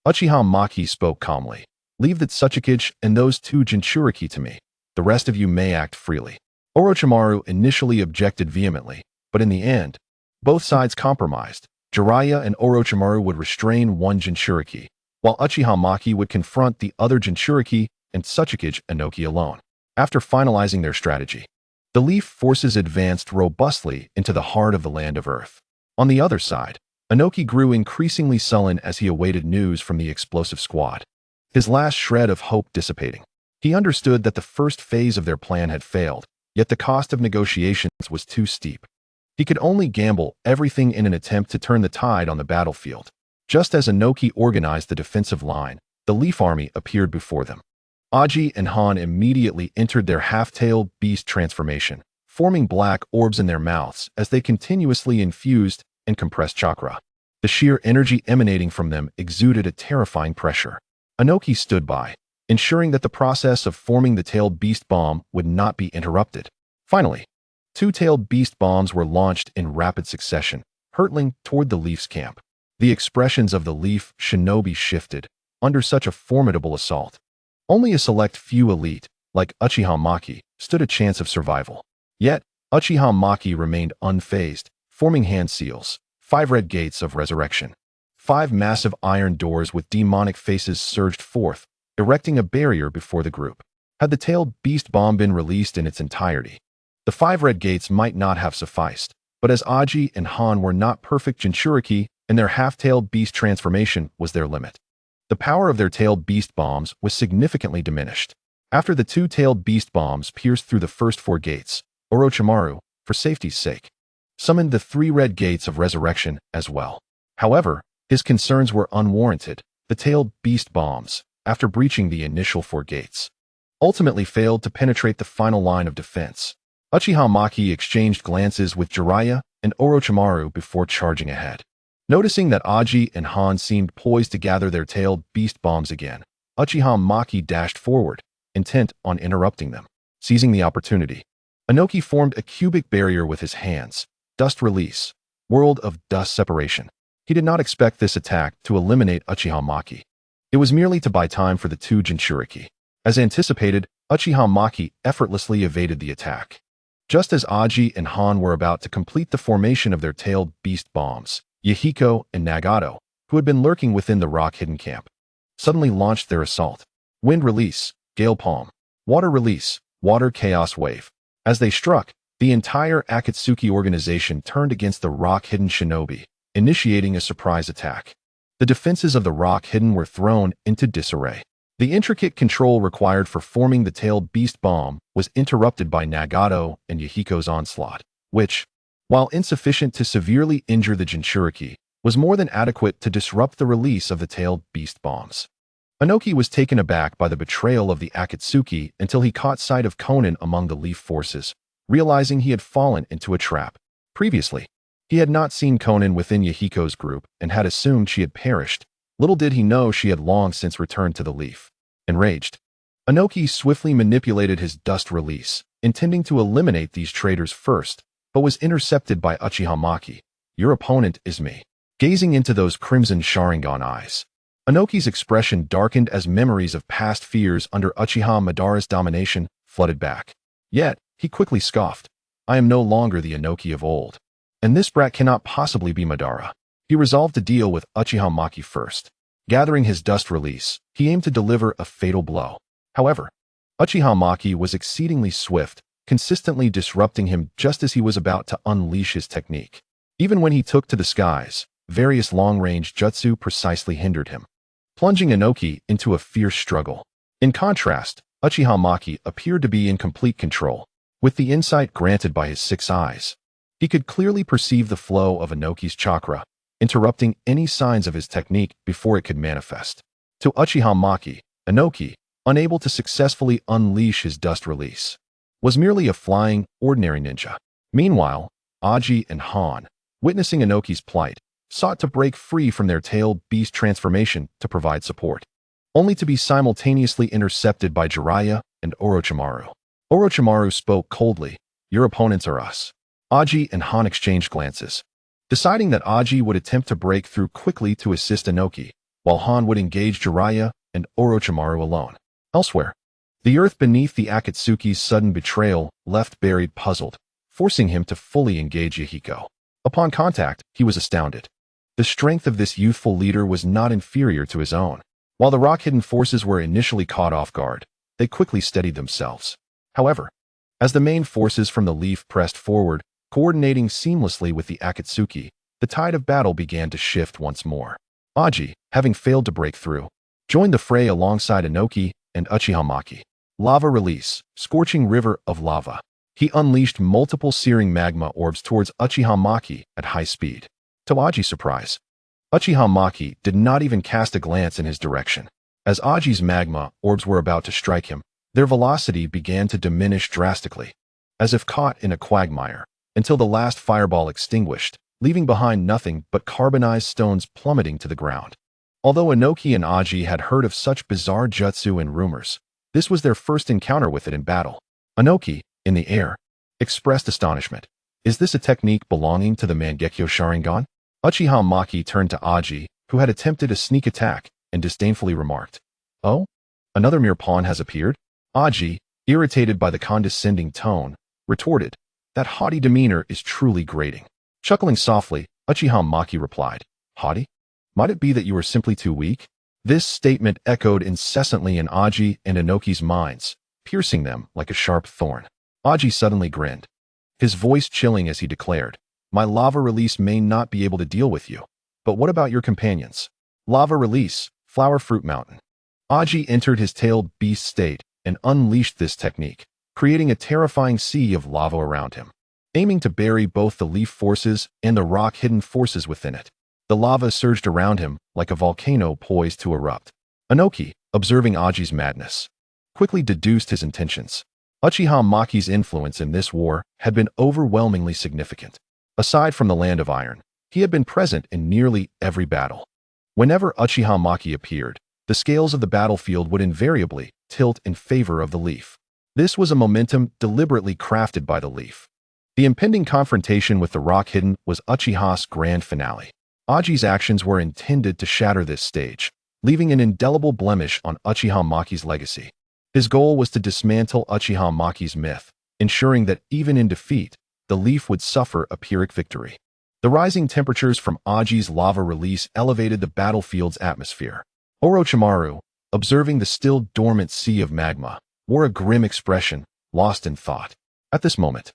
Uchiha Maki spoke calmly. "Leave that Tsuchikage and those two Jinchuriki to me. The rest of you may act freely." Orochimaru initially objected vehemently, but in the end, both sides compromised. Jiraiya and Orochimaru would restrain one Jinchuriki, while Uchiha Maki would confront the other Jinchuriki and Tsuchikage Inoki alone. After finalizing their strategy, the Leaf forces advanced robustly into the heart of the Land of Earth. On the other side, Inoki grew increasingly sullen as he awaited news from the explosive squad, his last shred of hope dissipating. He understood that the first phase of their plan had failed, yet the cost of negotiations was too steep. He could only gamble everything in an attempt to turn the tide on the battlefield. Just as Inoki organized the defensive line, the Leaf Army appeared before them. Aji and Han immediately entered their half-tailed beast transformation, forming black orbs in their mouths as they continuously infused and compressed chakra. The sheer energy emanating from them exuded a terrifying pressure. Inoki stood by, ensuring that the process of forming the tailed beast bomb would not be interrupted. Finally, two tailed beast bombs were launched in rapid succession, hurtling toward the Leaf's camp. The expressions of the Leaf shinobi shifted under such a formidable assault. Only a select few elite, like Uchiha Maki, stood a chance of survival. Yet, Uchiha Maki remained unfazed, forming hand seals, 5 red gates of resurrection. 5 massive iron doors with demonic faces surged forth, erecting a barrier before the group. Had the tailed beast bomb been released in its entirety, the 5 red gates might not have sufficed, but as Aji and Han were not perfect Jinchuriki and their half-tailed beast transformation was their limit, the power of their tailed beast bombs was significantly diminished. After the 2 tailed beast bombs pierced through the first 4 gates, Orochimaru, for safety's sake, summoned the 3 red gates of resurrection as well. However, his concerns were unwarranted. The tailed beast bombs, after breaching the initial 4 gates, ultimately failed to penetrate the final line of defense. Uchiha Maki exchanged glances with Jiraiya and Orochimaru before charging ahead. Noticing that Aji and Han seemed poised to gather their tailed beast bombs again, Uchiha Maki dashed forward, intent on interrupting them. Seizing the opportunity, Inoki formed a cubic barrier with his hands. Dust release. World of dust separation. He did not expect this attack to eliminate Uchiha Maki. It was merely to buy time for the 2 Jinchuriki. As anticipated, Uchiha Maki effortlessly evaded the attack. Just as Aji and Han were about to complete the formation of their tailed beast bombs, Yahiko and Nagato, who had been lurking within the rock-hidden camp, suddenly launched their assault. Wind release, Gale Palm. Water release, Water Chaos Wave. As they struck, The entire Akatsuki organization turned against the rock-hidden shinobi, initiating a surprise attack. The defenses of the rock-hidden were thrown into disarray. The intricate control required for forming the tailed beast bomb was interrupted by Nagato and Yahiko's onslaught, which, while insufficient to severely injure the Jinchuriki, was more than adequate to disrupt the release of the tailed beast bombs. Inoki was taken aback by the betrayal of the Akatsuki until he caught sight of Konan among the Leaf forces, realizing he had fallen into a trap. Previously, he had not seen Konan within Yahiko's group and had assumed she had perished. Little did he know she had long since returned to the Leaf. Enraged, Inoki swiftly manipulated his dust release, intending to eliminate these traitors first, but was intercepted by Uchiha Maki. "Your opponent is me." Gazing into those crimson Sharingan eyes, Inoki's expression darkened as memories of past fears under Uchiha Madara's domination flooded back. Yet, he quickly scoffed. "I am no longer the Inoki of old. And this brat cannot possibly be Madara." He resolved to deal with Uchiha Maki first. Gathering his dust release, he aimed to deliver a fatal blow. However, Uchiha Maki was exceedingly swift, consistently disrupting him just as he was about to unleash his technique. Even when he took to the skies, various long-range jutsu precisely hindered him, plunging Inoki into a fierce struggle. In contrast, Uchiha Maki appeared to be in complete control. With the insight granted by his 6 eyes, he could clearly perceive the flow of Inoki's chakra, interrupting any signs of his technique before it could manifest. To Uchiha Maki, Inoki, unable to successfully unleash his dust release, was merely a flying, ordinary ninja. Meanwhile, Aji and Han, witnessing Inoki's plight, sought to break free from their tailed beast transformation to provide support, only to be simultaneously intercepted by Jiraiya and Orochimaru. Orochimaru spoke coldly, "Your opponents are us." Aji and Han exchanged glances, deciding that Aji would attempt to break through quickly to assist Inoki, while Han would engage Jiraiya and Orochimaru alone. Elsewhere, the earth beneath the Akatsuki's sudden betrayal left buried puzzled, forcing him to fully engage Yahiko. Upon contact, he was astounded. The strength of this youthful leader was not inferior to his own. While the rock-hidden forces were initially caught off guard, they quickly steadied themselves. However, as the main forces from the Leaf pressed forward, coordinating seamlessly with the Akatsuki, the tide of battle began to shift once more. Aji, having failed to break through, joined the fray alongside Inoki and Uchiha Maki. Lava release, scorching river of lava. He unleashed multiple searing magma orbs towards Uchiha Maki at high speed. To Aji's surprise, Uchiha Maki did not even cast a glance in his direction. As Aji's magma orbs were about to strike him, their velocity began to diminish drastically, as if caught in a quagmire, until the last fireball extinguished, leaving behind nothing but carbonized stones plummeting to the ground. Although Inoki and Aji had heard of such bizarre jutsu and rumors, this was their first encounter with it in battle. Inoki, in the air, expressed astonishment. "Is this a technique belonging to the Mangekyo Sharingan?" Uchiha Maki turned to Aji, who had attempted a sneak attack, and disdainfully remarked, "Oh? Another mere pawn has appeared?" Aji, irritated by the condescending tone, retorted, "That haughty demeanor is truly grating." Chuckling softly, Uchiha Maki replied, "Haughty? Might it be that you are simply too weak?" This statement echoed incessantly in Aji and Inoki's minds, piercing them like a sharp thorn. Aji suddenly grinned, his voice chilling as he declared, "My lava release may not be able to deal with you, but what about your companions?" Lava release, flower fruit mountain. Aji entered his tailed beast state and unleashed this technique, creating a terrifying sea of lava around him, aiming to bury both the Leaf forces and the rock-hidden forces within it. The lava surged around him like a volcano poised to erupt. Inoki, observing Aji's madness, quickly deduced his intentions. Uchiha Maki's influence in this war had been overwhelmingly significant. Aside from the Land of Iron, he had been present in nearly every battle. Whenever Uchiha Maki appeared, the scales of the battlefield would invariably tilt in favor of the Leaf. This was a momentum deliberately crafted by the Leaf. The impending confrontation with the Rock-Hidden was Uchiha's grand finale. Aji's actions were intended to shatter this stage, leaving an indelible blemish on Uchiha Maki's legacy. His goal was to dismantle Uchiha Maki's myth, ensuring that even in defeat, the Leaf would suffer a Pyrrhic victory. The rising temperatures from Aji's lava release elevated the battlefield's atmosphere. Orochimaru, observing the still dormant sea of magma, wore a grim expression, lost in thought. At this moment,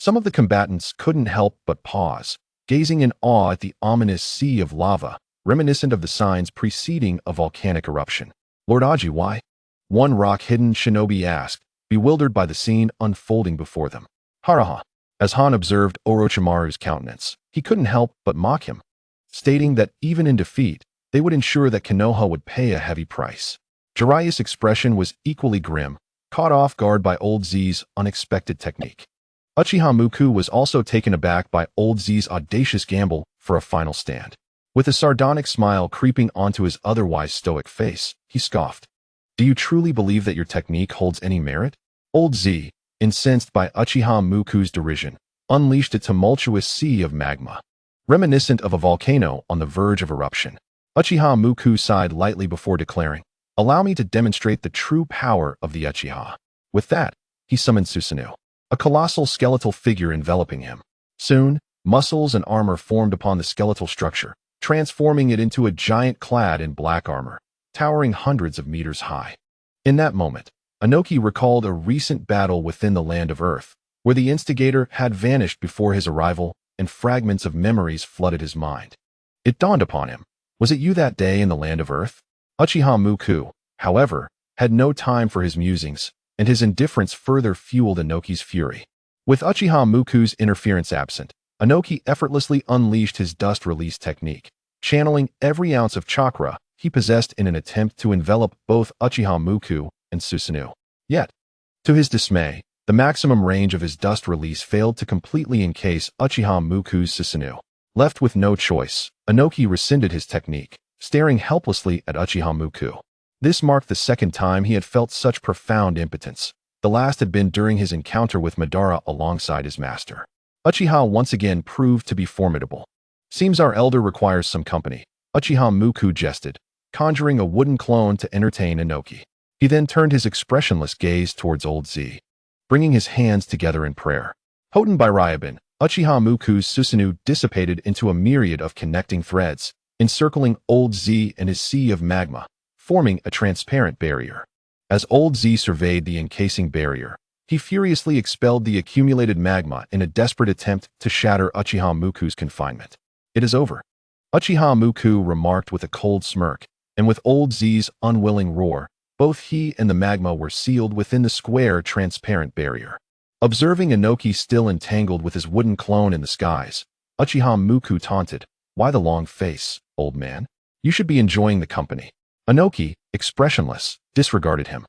Some of the combatants couldn't help but pause, gazing in awe at the ominous sea of lava, reminiscent of the signs preceding a volcanic eruption. Lord Aji, why? One rock-hidden shinobi asked, bewildered by the scene unfolding before them. Haraha. As Han observed Orochimaru's countenance, he couldn't help but mock him, stating that even in defeat, they would ensure that Konoha would pay a heavy price. Jiraiya's expression was equally grim, caught off guard by Old Z's unexpected technique. Uchiha Muku was also taken aback by Old Z's audacious gamble for a final stand. With a sardonic smile creeping onto his otherwise stoic face, he scoffed. Do you truly believe that your technique holds any merit? Old Z, incensed by Uchiha Muku's derision, unleashed a tumultuous sea of magma, reminiscent of a volcano on the verge of eruption. Uchiha Muku sighed lightly before declaring, "Allow me to demonstrate the true power of the Uchiha." With that, he summoned Susanoo, a colossal skeletal figure enveloping him. Soon, muscles and armor formed upon the skeletal structure, transforming it into a giant clad in black armor, towering hundreds of meters high. In that moment, Inoki recalled a recent battle within the land of Earth, where the instigator had vanished before his arrival and fragments of memories flooded his mind. It dawned upon him, was it you that day in the land of Earth? Uchiha Muku, however, had no time for his musings, and his indifference further fueled Inoki's fury. With Uchiha Muku's interference absent, Inoki effortlessly unleashed his dust release technique, channeling every ounce of chakra he possessed in an attempt to envelop both Uchiha Muku and Susanoo. Yet, to his dismay, the maximum range of his dust release failed to completely encase Uchiha Muku's Susanoo. Left with no choice, Inoki rescinded his technique, staring helplessly at Uchiha Muku. This marked the second time he had felt such profound impotence. The last had been during his encounter with Madara alongside his master. Uchiha once again proved to be formidable. Seems our elder requires some company, Uchiha Muku jested, conjuring a wooden clone to entertain Inoki. He then turned his expressionless gaze towards Old Z, bringing his hands together in prayer. Hoten by Ryabin, Uchiha Muku's Susanoo dissipated into a myriad of connecting threads, encircling Old Z and his sea of magma, forming a transparent barrier. As Old Z surveyed the encasing barrier, he furiously expelled the accumulated magma in a desperate attempt to shatter Uchiha Muku's confinement. It is over, Uchiha Muku remarked with a cold smirk, and with Old Z's unwilling roar, both he and the magma were sealed within the square, transparent barrier. Observing Inoki still entangled with his wooden clone in the skies, Uchiha Muku taunted, "Why the long face, old man? You should be enjoying the company." Inoki, expressionless, disregarded him,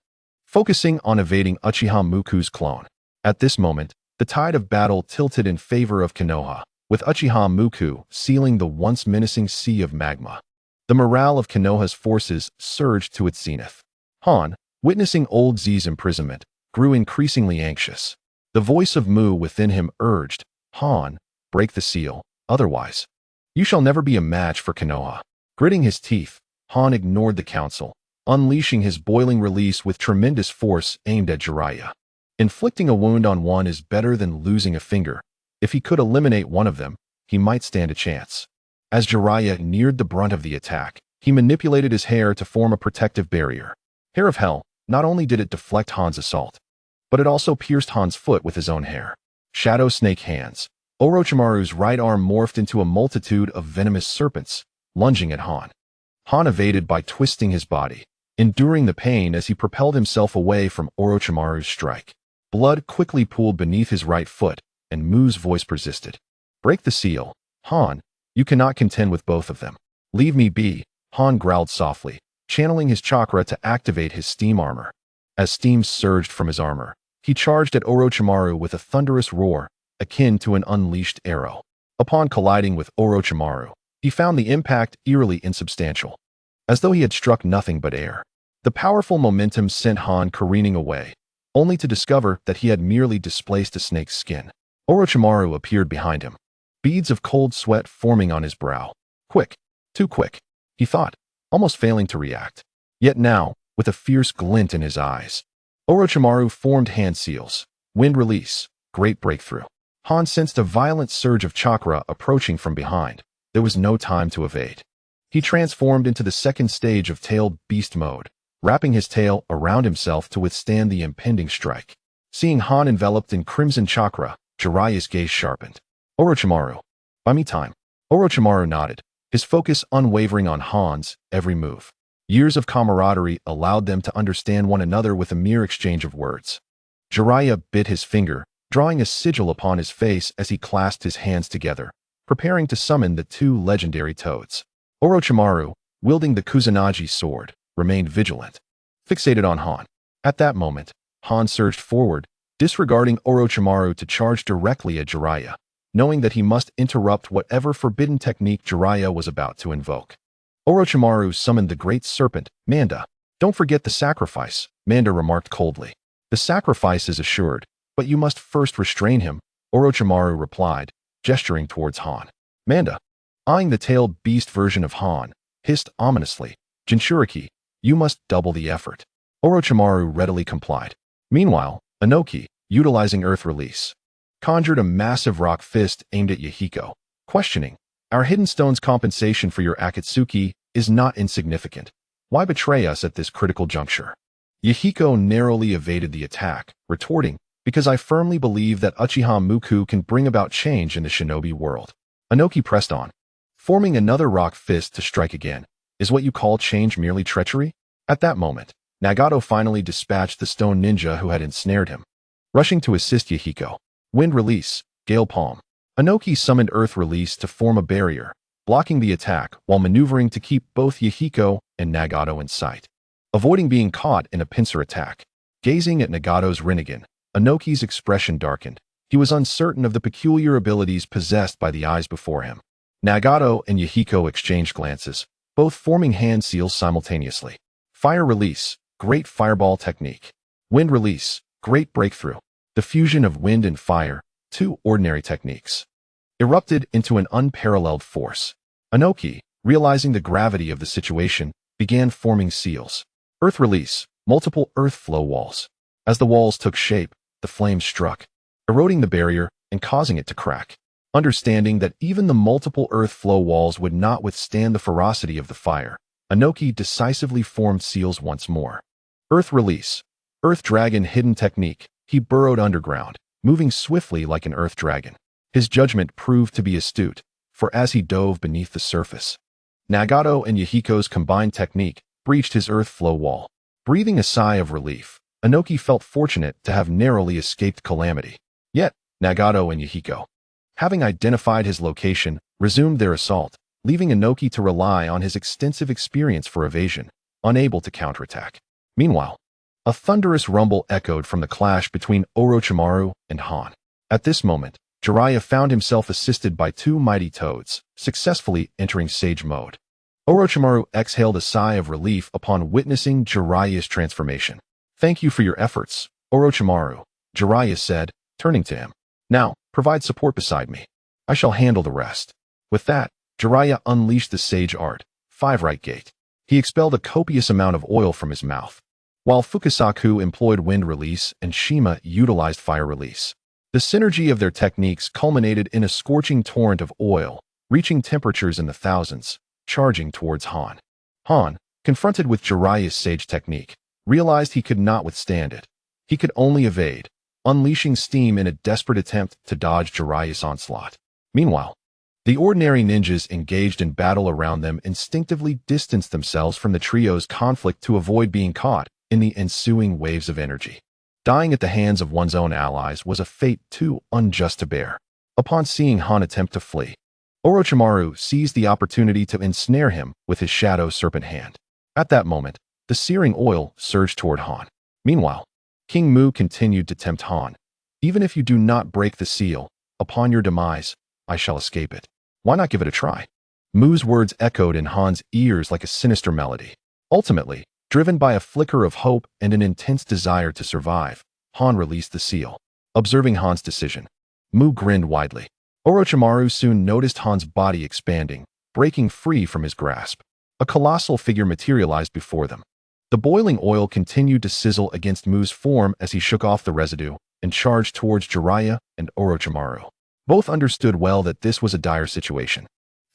focusing on evading Uchiha Muku's clone. At this moment, the tide of battle tilted in favor of Konoha, with Uchiha Muku sealing the once menacing sea of magma. The morale of Konoha's forces surged to its zenith. Han, witnessing Old Z's imprisonment, grew increasingly anxious. The voice of Mu within him urged, "Han, break the seal, otherwise you shall never be a match for Konoha." Gritting his teeth, Han ignored the counsel, unleashing his boiling release with tremendous force aimed at Jiraiya. Inflicting a wound on one is better than losing a finger. If he could eliminate one of them, he might stand a chance. As Jiraiya neared the brunt of the attack, he manipulated his hair to form a protective barrier. Hair of Hell, not only did it deflect Han's assault, but it also pierced Han's foot with his own hair. Shadow Snake Hands. Orochimaru's right arm morphed into a multitude of venomous serpents, lunging at Han. Han evaded by twisting his body, enduring the pain as he propelled himself away from Orochimaru's strike. Blood quickly pooled beneath his right foot, and Mu's voice persisted. "Break the seal, Han. You cannot contend with both of them." "Leave me be," Han growled softly, channeling his chakra to activate his steam armor. As steam surged from his armor, he charged at Orochimaru with a thunderous roar, akin to an unleashed arrow. Upon colliding with Orochimaru, he found the impact eerily insubstantial, as though he had struck nothing but air. The powerful momentum sent Han careening away, only to discover that he had merely displaced a snake's skin. Orochimaru appeared behind him, beads of cold sweat forming on his brow. Quick, too quick, he thought, almost failing to react. Yet now, with a fierce glint in his eyes, Orochimaru formed hand seals. Wind release, great breakthrough. Han sensed a violent surge of chakra approaching from behind. There was no time to evade. He transformed into the second stage of tailed beast mode, wrapping his tail around himself to withstand the impending strike. Seeing Han enveloped in crimson chakra, Jiraiya's gaze sharpened. Orochimaru. Buy me time. Orochimaru nodded, his focus unwavering on Han's every move. Years of camaraderie allowed them to understand one another with a mere exchange of words. Jiraiya bit his finger, drawing a sigil upon his face as he clasped his hands together, preparing to summon the two legendary toads. Orochimaru, wielding the Kusanagi sword, remained vigilant, fixated on Han. At that moment, Han surged forward, disregarding Orochimaru to charge directly at Jiraiya, knowing that he must interrupt whatever forbidden technique Jiraiya was about to invoke. Orochimaru summoned the great serpent, Manda. Don't forget the sacrifice, Manda remarked coldly. The sacrifice is assured, but you must first restrain him, Orochimaru replied, gesturing towards Han. Manda, eyeing the tailed beast version of Han, hissed ominously, Jinchuriki, you must double the effort. Orochimaru readily complied. Meanwhile, Inoki, utilizing Earth Release, conjured a massive rock fist aimed at Yahiko, questioning, our hidden stone's compensation for your Akatsuki is not insignificant. Why betray us at this critical juncture? Yahiko narrowly evaded the attack, retorting, because I firmly believe that Uchiha Muku can bring about change in the shinobi world. Inoki pressed on, forming another rock fist to strike again. Is what you call change merely treachery? At that moment, Nagato finally dispatched the stone ninja who had ensnared him. Rushing to assist Yahiko. Wind Release, Gale Palm. Inoki summoned Earth Release to form a barrier, blocking the attack while maneuvering to keep both Yahiko and Nagato in sight. Avoiding being caught in a pincer attack. Gazing at Nagato's Rinnegan, Inoki's expression darkened. He was uncertain of the peculiar abilities possessed by the eyes before him. Nagato and Yahiko exchanged glances, both forming hand seals simultaneously. Fire Release, Great Fireball Technique. Wind Release, Great Breakthrough. The fusion of wind and fire, two ordinary techniques, erupted into an unparalleled force. Inoki, realizing the gravity of the situation, began forming seals. Earth Release, multiple earth flow walls. As the walls took shape, the flames struck, eroding the barrier and causing it to crack. Understanding that even the multiple earth flow walls would not withstand the ferocity of the fire, Inoki decisively formed seals once more. Earth Release, Earth Dragon Hidden Technique. He burrowed underground, moving swiftly like an earth dragon. His judgment proved to be astute, for as he dove beneath the surface, Nagato and Yahiko's combined technique breached his earth flow wall. Breathing a sigh of relief, Inoki felt fortunate to have narrowly escaped calamity. Yet, Nagato and Yahiko, having identified his location, resumed their assault, leaving Inoki to rely on his extensive experience for evasion, unable to counterattack. Meanwhile, a thunderous rumble echoed from the clash between Orochimaru and Han. At this moment, Jiraiya found himself assisted by two mighty toads, successfully entering Sage Mode. Orochimaru exhaled a sigh of relief upon witnessing Jiraiya's transformation. Thank you for your efforts, Orochimaru, Jiraiya said, turning to him. Now, provide support beside me. I shall handle the rest. With that, Jiraiya unleashed the Sage Art, 5 Right Gate. He expelled a copious amount of oil from his mouth, while Fukasaku employed Wind Release and Shima utilized Fire Release. The synergy of their techniques culminated in a scorching torrent of oil, reaching temperatures in the thousands, charging towards Han. Han, confronted with Jiraiya's Sage technique, realized he could not withstand it. He could only evade, unleashing steam in a desperate attempt to dodge Jiraiya's onslaught. Meanwhile, the ordinary ninjas engaged in battle around them instinctively distanced themselves from the trio's conflict to avoid being caught in the ensuing waves of energy. Dying at the hands of one's own allies was a fate too unjust to bear. Upon seeing Han attempt to flee, Orochimaru seized the opportunity to ensnare him with his shadow serpent hand. At that moment, the searing oil surged toward Han. Meanwhile, King Mu continued to tempt Han. Even if you do not break the seal, upon your demise, I shall escape it. Why not give it a try? Mu's words echoed in Han's ears like a sinister melody. Ultimately, driven by a flicker of hope and an intense desire to survive, Han released the seal. Observing Han's decision, Mu grinned widely. Orochimaru soon noticed Han's body expanding, breaking free from his grasp. A colossal figure materialized before them. The boiling oil continued to sizzle against Mu's form as he shook off the residue and charged towards Jiraiya and Orochimaru. Both understood well that this was a dire situation.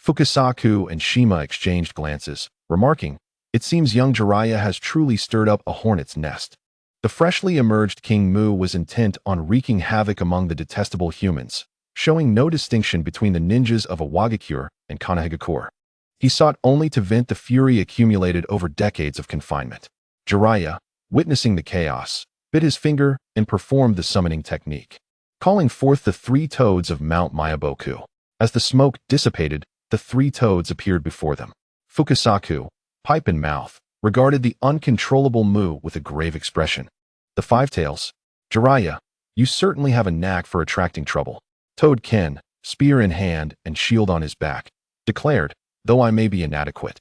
Fukasaku and Shima exchanged glances, remarking, "It seems young Jiraiya has truly stirred up a hornet's nest." The freshly emerged King Mu was intent on wreaking havoc among the detestable humans, showing no distinction between the ninjas of Awagakure and Konoha. He sought only to vent the fury accumulated over decades of confinement. Jiraiya, witnessing the chaos, bit his finger and performed the summoning technique, calling forth the three toads of Mount Myaboku. As the smoke dissipated, the three toads appeared before them. Fukasaku, pipe in mouth, regarded the uncontrollable Mu with a grave expression. The Five Tails. Jiraiya, you certainly have a knack for attracting trouble. Toad Ken, spear in hand and shield on his back, declared, though I may be inadequate,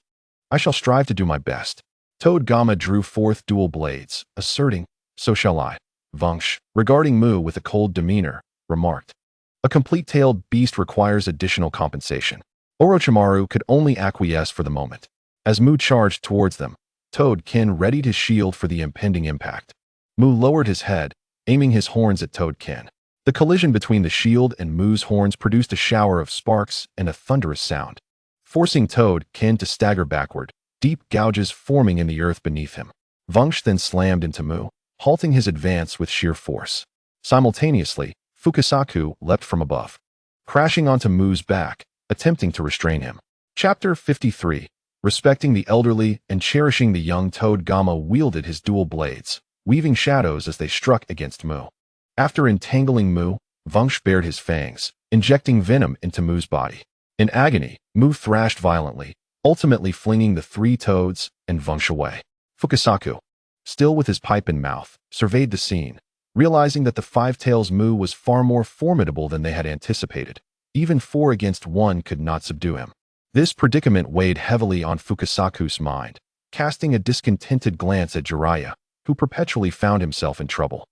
I shall strive to do my best. Toad Gamma drew forth dual blades, asserting, so shall I. Vungsh, regarding Mu with a cold demeanor, remarked, a complete-tailed beast requires additional compensation. Orochimaru could only acquiesce for the moment. As Mu charged towards them, Toad Ken readied his shield for the impending impact. Mu lowered his head, aiming his horns at Toad Ken. The collision between the shield and Mu's horns produced a shower of sparks and a thunderous sound, forcing Toad Ken to stagger backward, deep gouges forming in the earth beneath him. Vungsh then slammed into Mu, halting his advance with sheer force. Simultaneously, Fukasaku leapt from above, crashing onto Mu's back, attempting to restrain him. Chapter 53. Respecting the elderly and cherishing the young, Toad Gamma wielded his dual blades, weaving shadows as they struck against Mu. After entangling Mu, Vungsh bared his fangs, injecting venom into Mu's body. In agony, Mu thrashed violently, ultimately flinging the three toads and Vungsh away. Fukasaku, still with his pipe in mouth, surveyed the scene, realizing that the Five Tails Mu was far more formidable than they had anticipated. Even 4 against 1 could not subdue him. This predicament weighed heavily on Fukasaku's mind, casting a discontented glance at Jiraiya, who perpetually found himself in trouble.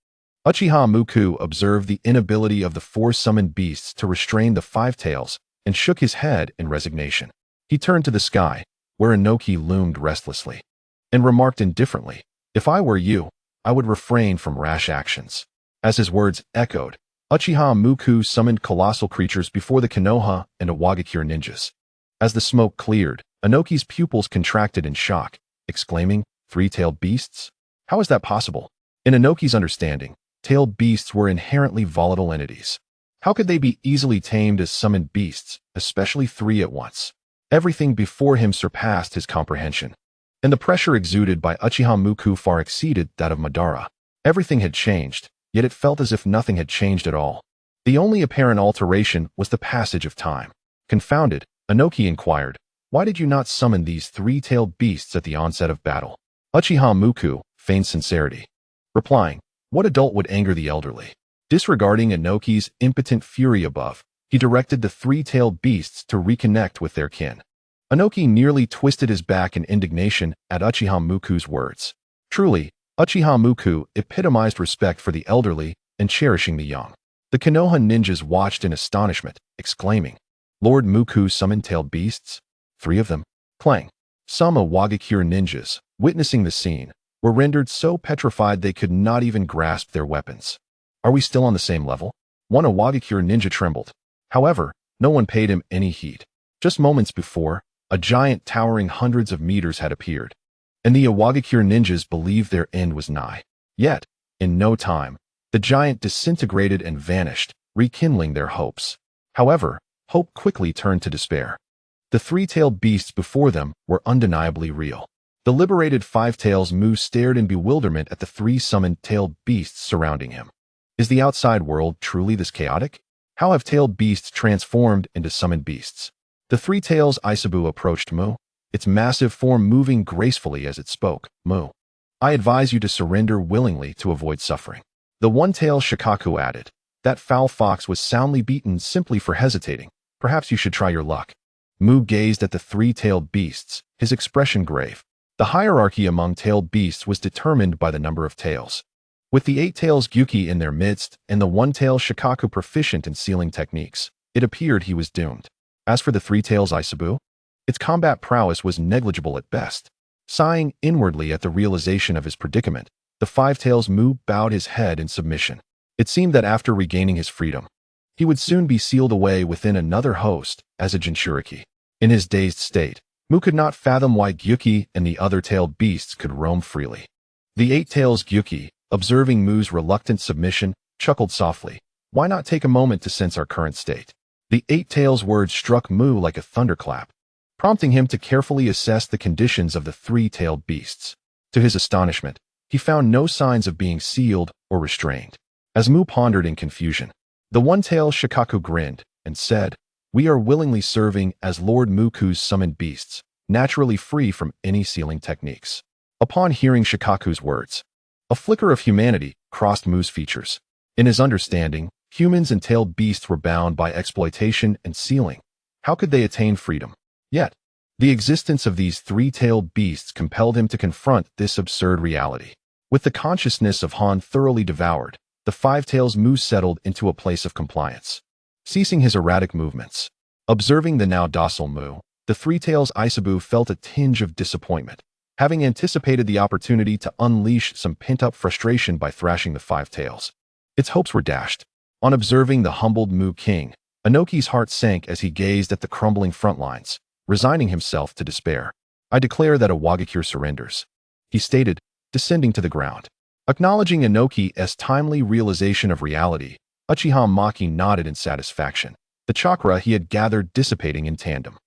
Uchiha Muku observed the inability of the 4 summoned beasts to restrain the Five Tails and shook his head in resignation. He turned to the sky, where Inoki loomed restlessly, and remarked indifferently, if I were you, I would refrain from rash actions. As his words echoed, Uchiha Muku summoned colossal creatures before the Konoha and Awagakure ninjas. As the smoke cleared, Inoki's pupils contracted in shock, exclaiming, three-tailed beasts? How is that possible? In Inoki's understanding, tailed beasts were inherently volatile entities. How could they be easily tamed as summoned beasts, especially 3 at once? Everything before him surpassed his comprehension, and the pressure exuded by Uchiha Muku far exceeded that of Madara. Everything had changed, yet it felt as if nothing had changed at all. The only apparent alteration was the passage of time. Confounded, Inoki inquired, why did you not summon these three-tailed beasts at the onset of battle? Uchiha Muku feigned sincerity, replying, what adult would anger the elderly? Disregarding Inoki's impotent fury above, he directed the three-tailed beasts to reconnect with their kin. Inoki nearly twisted his back in indignation at Uchiha Muku's words. Truly, Uchiha Muku epitomized respect for the elderly and cherishing the young. The Konoha ninjas watched in astonishment, exclaiming, Lord Muku summoned tailed beasts? 3 of them? Clang. Some Awagakure ninjas, witnessing the scene, were rendered so petrified they could not even grasp their weapons. Are we still on the same level? One Awagakure ninja trembled. However, no one paid him any heed. Just moments before, a giant towering hundreds of meters had appeared, and the Awagakure ninjas believed their end was nigh. Yet, in no time, the giant disintegrated and vanished, rekindling their hopes. However, hope quickly turned to despair. The three-tailed beasts before them were undeniably real. The liberated Five Tails Mu stared in bewilderment at the 3 summoned tailed beasts surrounding him. Is the outside world truly this chaotic? How have tailed beasts transformed into summoned beasts? The 3 Tails Isabu approached Mu, its massive form moving gracefully as it spoke. Mu, I advise you to surrender willingly to avoid suffering. The 1 Tail Shikaku added, that foul fox was soundly beaten simply for hesitating. Perhaps you should try your luck. Mu gazed at the 3-tailed beasts, his expression grave. The hierarchy among tailed beasts was determined by the number of tails. With the 8 Tails Gyuki in their midst and the 1 Tail Shikaku proficient in sealing techniques, it appeared he was doomed. As for the 3 Tails Isabu, its combat prowess was negligible at best. Sighing inwardly at the realization of his predicament, the 5 Tails Mu bowed his head in submission. It seemed that after regaining his freedom, he would soon be sealed away within another host as a Jinchuriki. In his dazed state, Mu could not fathom why Gyuki and the other tailed beasts could roam freely. The 8 Tails Gyuki, observing Mu's reluctant submission, chuckled softly. Why not take a moment to sense our current state? The Eight Tails words struck Mu like a thunderclap, prompting him to carefully assess the conditions of the three-tailed beasts. To his astonishment, he found no signs of being sealed or restrained. As Mu pondered in confusion, the one-tailed Shikaku grinned and said, "We are willingly serving as Lord Muku's summoned beasts, naturally free from any sealing techniques." Upon hearing Shikaku's words, a flicker of humanity crossed Mu's features. In his understanding, humans and tailed beasts were bound by exploitation and sealing. How could they attain freedom? Yet, the existence of these three-tailed beasts compelled him to confront this absurd reality. With the consciousness of Han thoroughly devoured, the five tails Mu settled into a place of compliance, ceasing his erratic movements. Observing the now docile Mu, the three tails Isabu felt a tinge of disappointment, having anticipated the opportunity to unleash some pent-up frustration by thrashing the five tails. Its hopes were dashed. On observing the humbled Mu King, Inoki's heart sank as he gazed at the crumbling front lines, resigning himself to despair. "I declare that a Wagakure surrenders," he stated, descending to the ground. Acknowledging Inoki's timely realization of reality, Uchiha Maki nodded in satisfaction, the chakra he had gathered dissipating in tandem.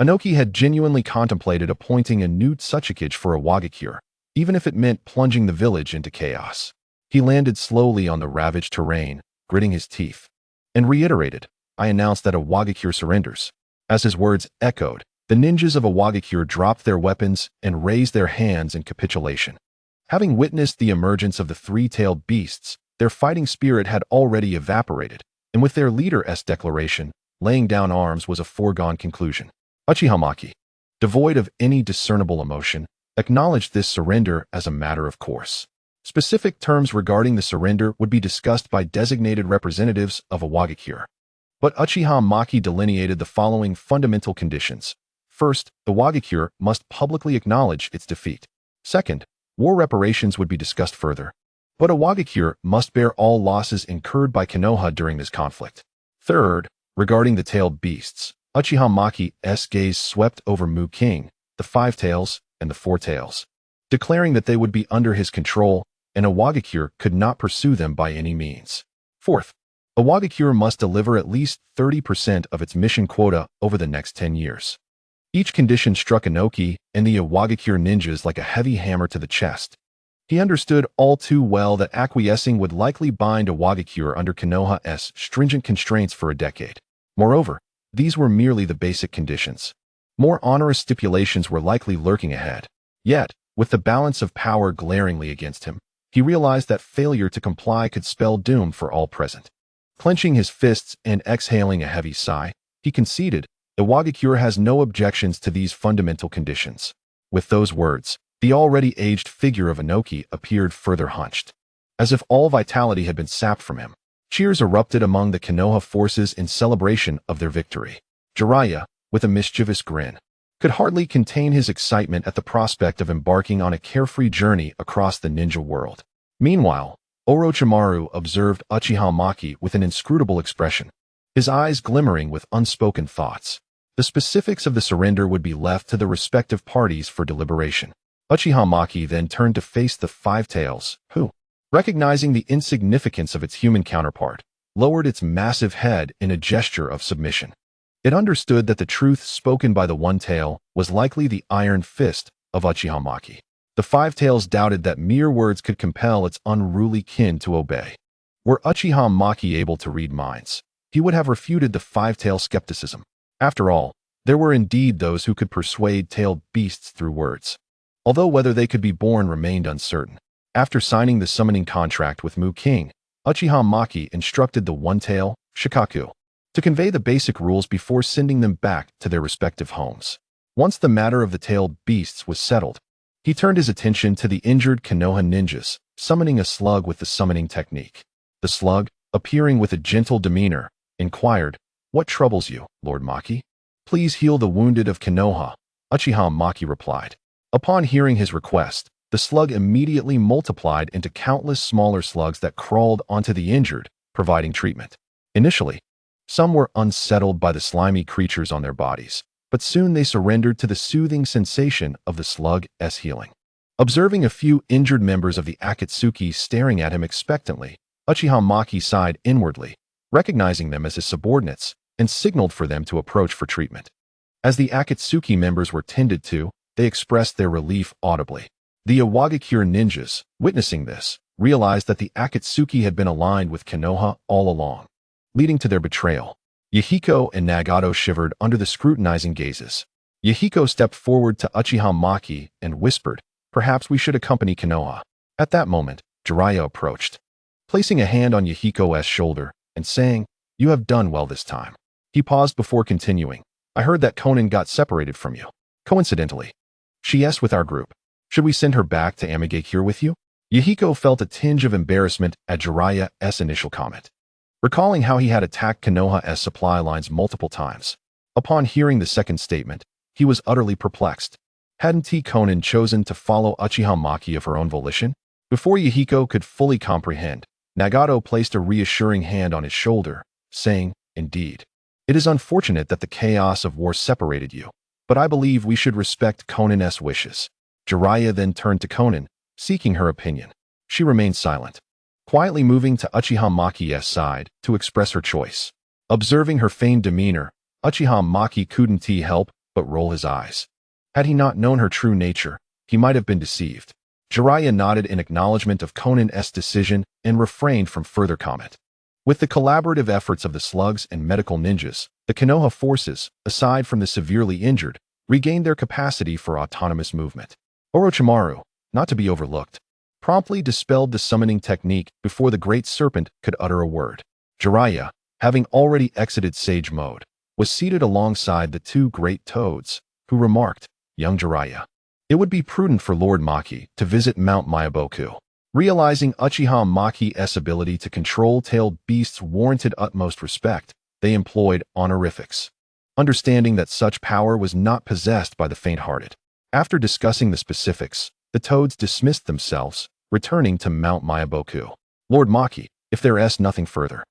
Inoki had genuinely contemplated appointing a new Tsuchikage for a Wagakure, even if it meant plunging the village into chaos. He landed slowly on the ravaged terrain, gritting his teeth, and reiterated, "I announce that a Wagakure surrenders." As his words echoed, the ninjas of a Wagakure dropped their weapons and raised their hands in capitulation. Having witnessed the emergence of the three-tailed beasts, their fighting spirit had already evaporated, and with their leader's declaration, laying down arms was a foregone conclusion. Uchiha Maki, devoid of any discernible emotion, acknowledged this surrender as a matter of course. Specific terms regarding the surrender would be discussed by designated representatives of a Wagakure. But Uchiha Maki delineated the following fundamental conditions. First, the Wagakure must publicly acknowledge its defeat. Second, war reparations would be discussed further, but a Wagakure must bear all losses incurred by Konoha during this conflict. Third, regarding the tailed beasts, Uchiha Maki's gaze swept over Mu King, the five tails, and the four tails, declaring that they would be under his control, and a Wagakure could not pursue them by any means. Fourth, a Wagakure must deliver at least 30% of its mission quota over the next 10 years. Each condition struck Inoki and the Wagakure ninjas like a heavy hammer to the chest. He understood all too well that acquiescing would likely bind a Wagakure under Konoha's stringent constraints for a decade. Moreover, these were merely the basic conditions. More onerous stipulations were likely lurking ahead. Yet, with the balance of power glaringly against him, he realized that failure to comply could spell doom for all present. Clenching his fists and exhaling a heavy sigh, he conceded, "The Wagakure has no objections to these fundamental conditions." With those words, the already aged figure of Inoki appeared further hunched. As if all vitality had been sapped from him, cheers erupted among the Konoha forces in celebration of their victory. Jiraiya, with a mischievous grin, could hardly contain his excitement at the prospect of embarking on a carefree journey across the ninja world. Meanwhile, Orochimaru observed Uchiha Maki with an inscrutable expression, his eyes glimmering with unspoken thoughts. The specifics of the surrender would be left to the respective parties for deliberation. Uchiha Maki then turned to face the five tails, who, recognizing the insignificance of its human counterpart, lowered its massive head in a gesture of submission. It understood that the truth spoken by the one tail was likely the iron fist of Uchiha Maki. The five tails doubted that mere words could compel its unruly kin to obey. Were Uchiha Maki able to read minds, he would have refuted the five-tail skepticism. After all, there were indeed those who could persuade tailed beasts through words, although whether they could be born remained uncertain. After signing the summoning contract with Mu King, Uchiha Maki instructed the one-tail, Shikaku, to convey the basic rules before sending them back to their respective homes. Once the matter of the tailed beasts was settled, he turned his attention to the injured Konoha ninjas, summoning a slug with the summoning technique. The slug, appearing with a gentle demeanor, inquired, "What troubles you, Lord Maki?" "Please heal the wounded of Konoha," Uchiha Maki replied. Upon hearing his request, the slug immediately multiplied into countless smaller slugs that crawled onto the injured, providing treatment. Initially, some were unsettled by the slimy creatures on their bodies, but soon they surrendered to the soothing sensation of the slug's healing. Observing a few injured members of the Akatsuki staring at him expectantly, Uchiha Maki sighed inwardly, recognizing them as his subordinates, and signaled for them to approach for treatment. As the Akatsuki members were tended to, they expressed their relief audibly. The Iwagakure ninjas, witnessing this, realized that the Akatsuki had been aligned with Konoha all along, leading to their betrayal. Yahiko and Nagato shivered under the scrutinizing gazes. Yahiko stepped forward to Uchiha Maki and whispered, "Perhaps we should accompany Konoha." At that moment, Jiraiya approached, placing a hand on Yahiko's shoulder and saying, "You have done well this time." He paused before continuing, "I heard that Konin got separated from you. Coincidentally. She is with our group. Should we send her back to Amigakure with you?" Yahiko felt a tinge of embarrassment at Jiraiya's initial comment, recalling how he had attacked Konoha's supply lines multiple times. Upon hearing the second statement, he was utterly perplexed. Hadn't Konin chosen to follow Uchiha Maki of her own volition? Before Yahiko could fully comprehend, Nagato placed a reassuring hand on his shoulder, saying, "Indeed. It is unfortunate that the chaos of war separated you, but I believe we should respect Konin's wishes." Jiraiya then turned to Konin, seeking her opinion. She remained silent, quietly moving to Uchiha Maki's side to express her choice. Observing her feigned demeanor, Uchiha Maki couldn't help but roll his eyes. Had he not known her true nature, he might have been deceived. Jiraiya nodded in acknowledgement of Konin's decision and refrained from further comment. With the collaborative efforts of the slugs and medical ninjas, the Konoha forces, aside from the severely injured, regained their capacity for autonomous movement. Orochimaru, not to be overlooked, promptly dispelled the summoning technique before the Great Serpent could utter a word. Jiraiya, having already exited Sage mode, was seated alongside the two Great Toads, who remarked, "Young Jiraiya, it would be prudent for Lord Maki to visit Mount Myaboku." Realizing Uchiha Maki's ability to control tailed beasts warranted utmost respect, they employed honorifics, understanding that such power was not possessed by the faint-hearted. After discussing the specifics, the toads dismissed themselves, returning to Mount Myaboku. "Lord Maki, if there is nothing further,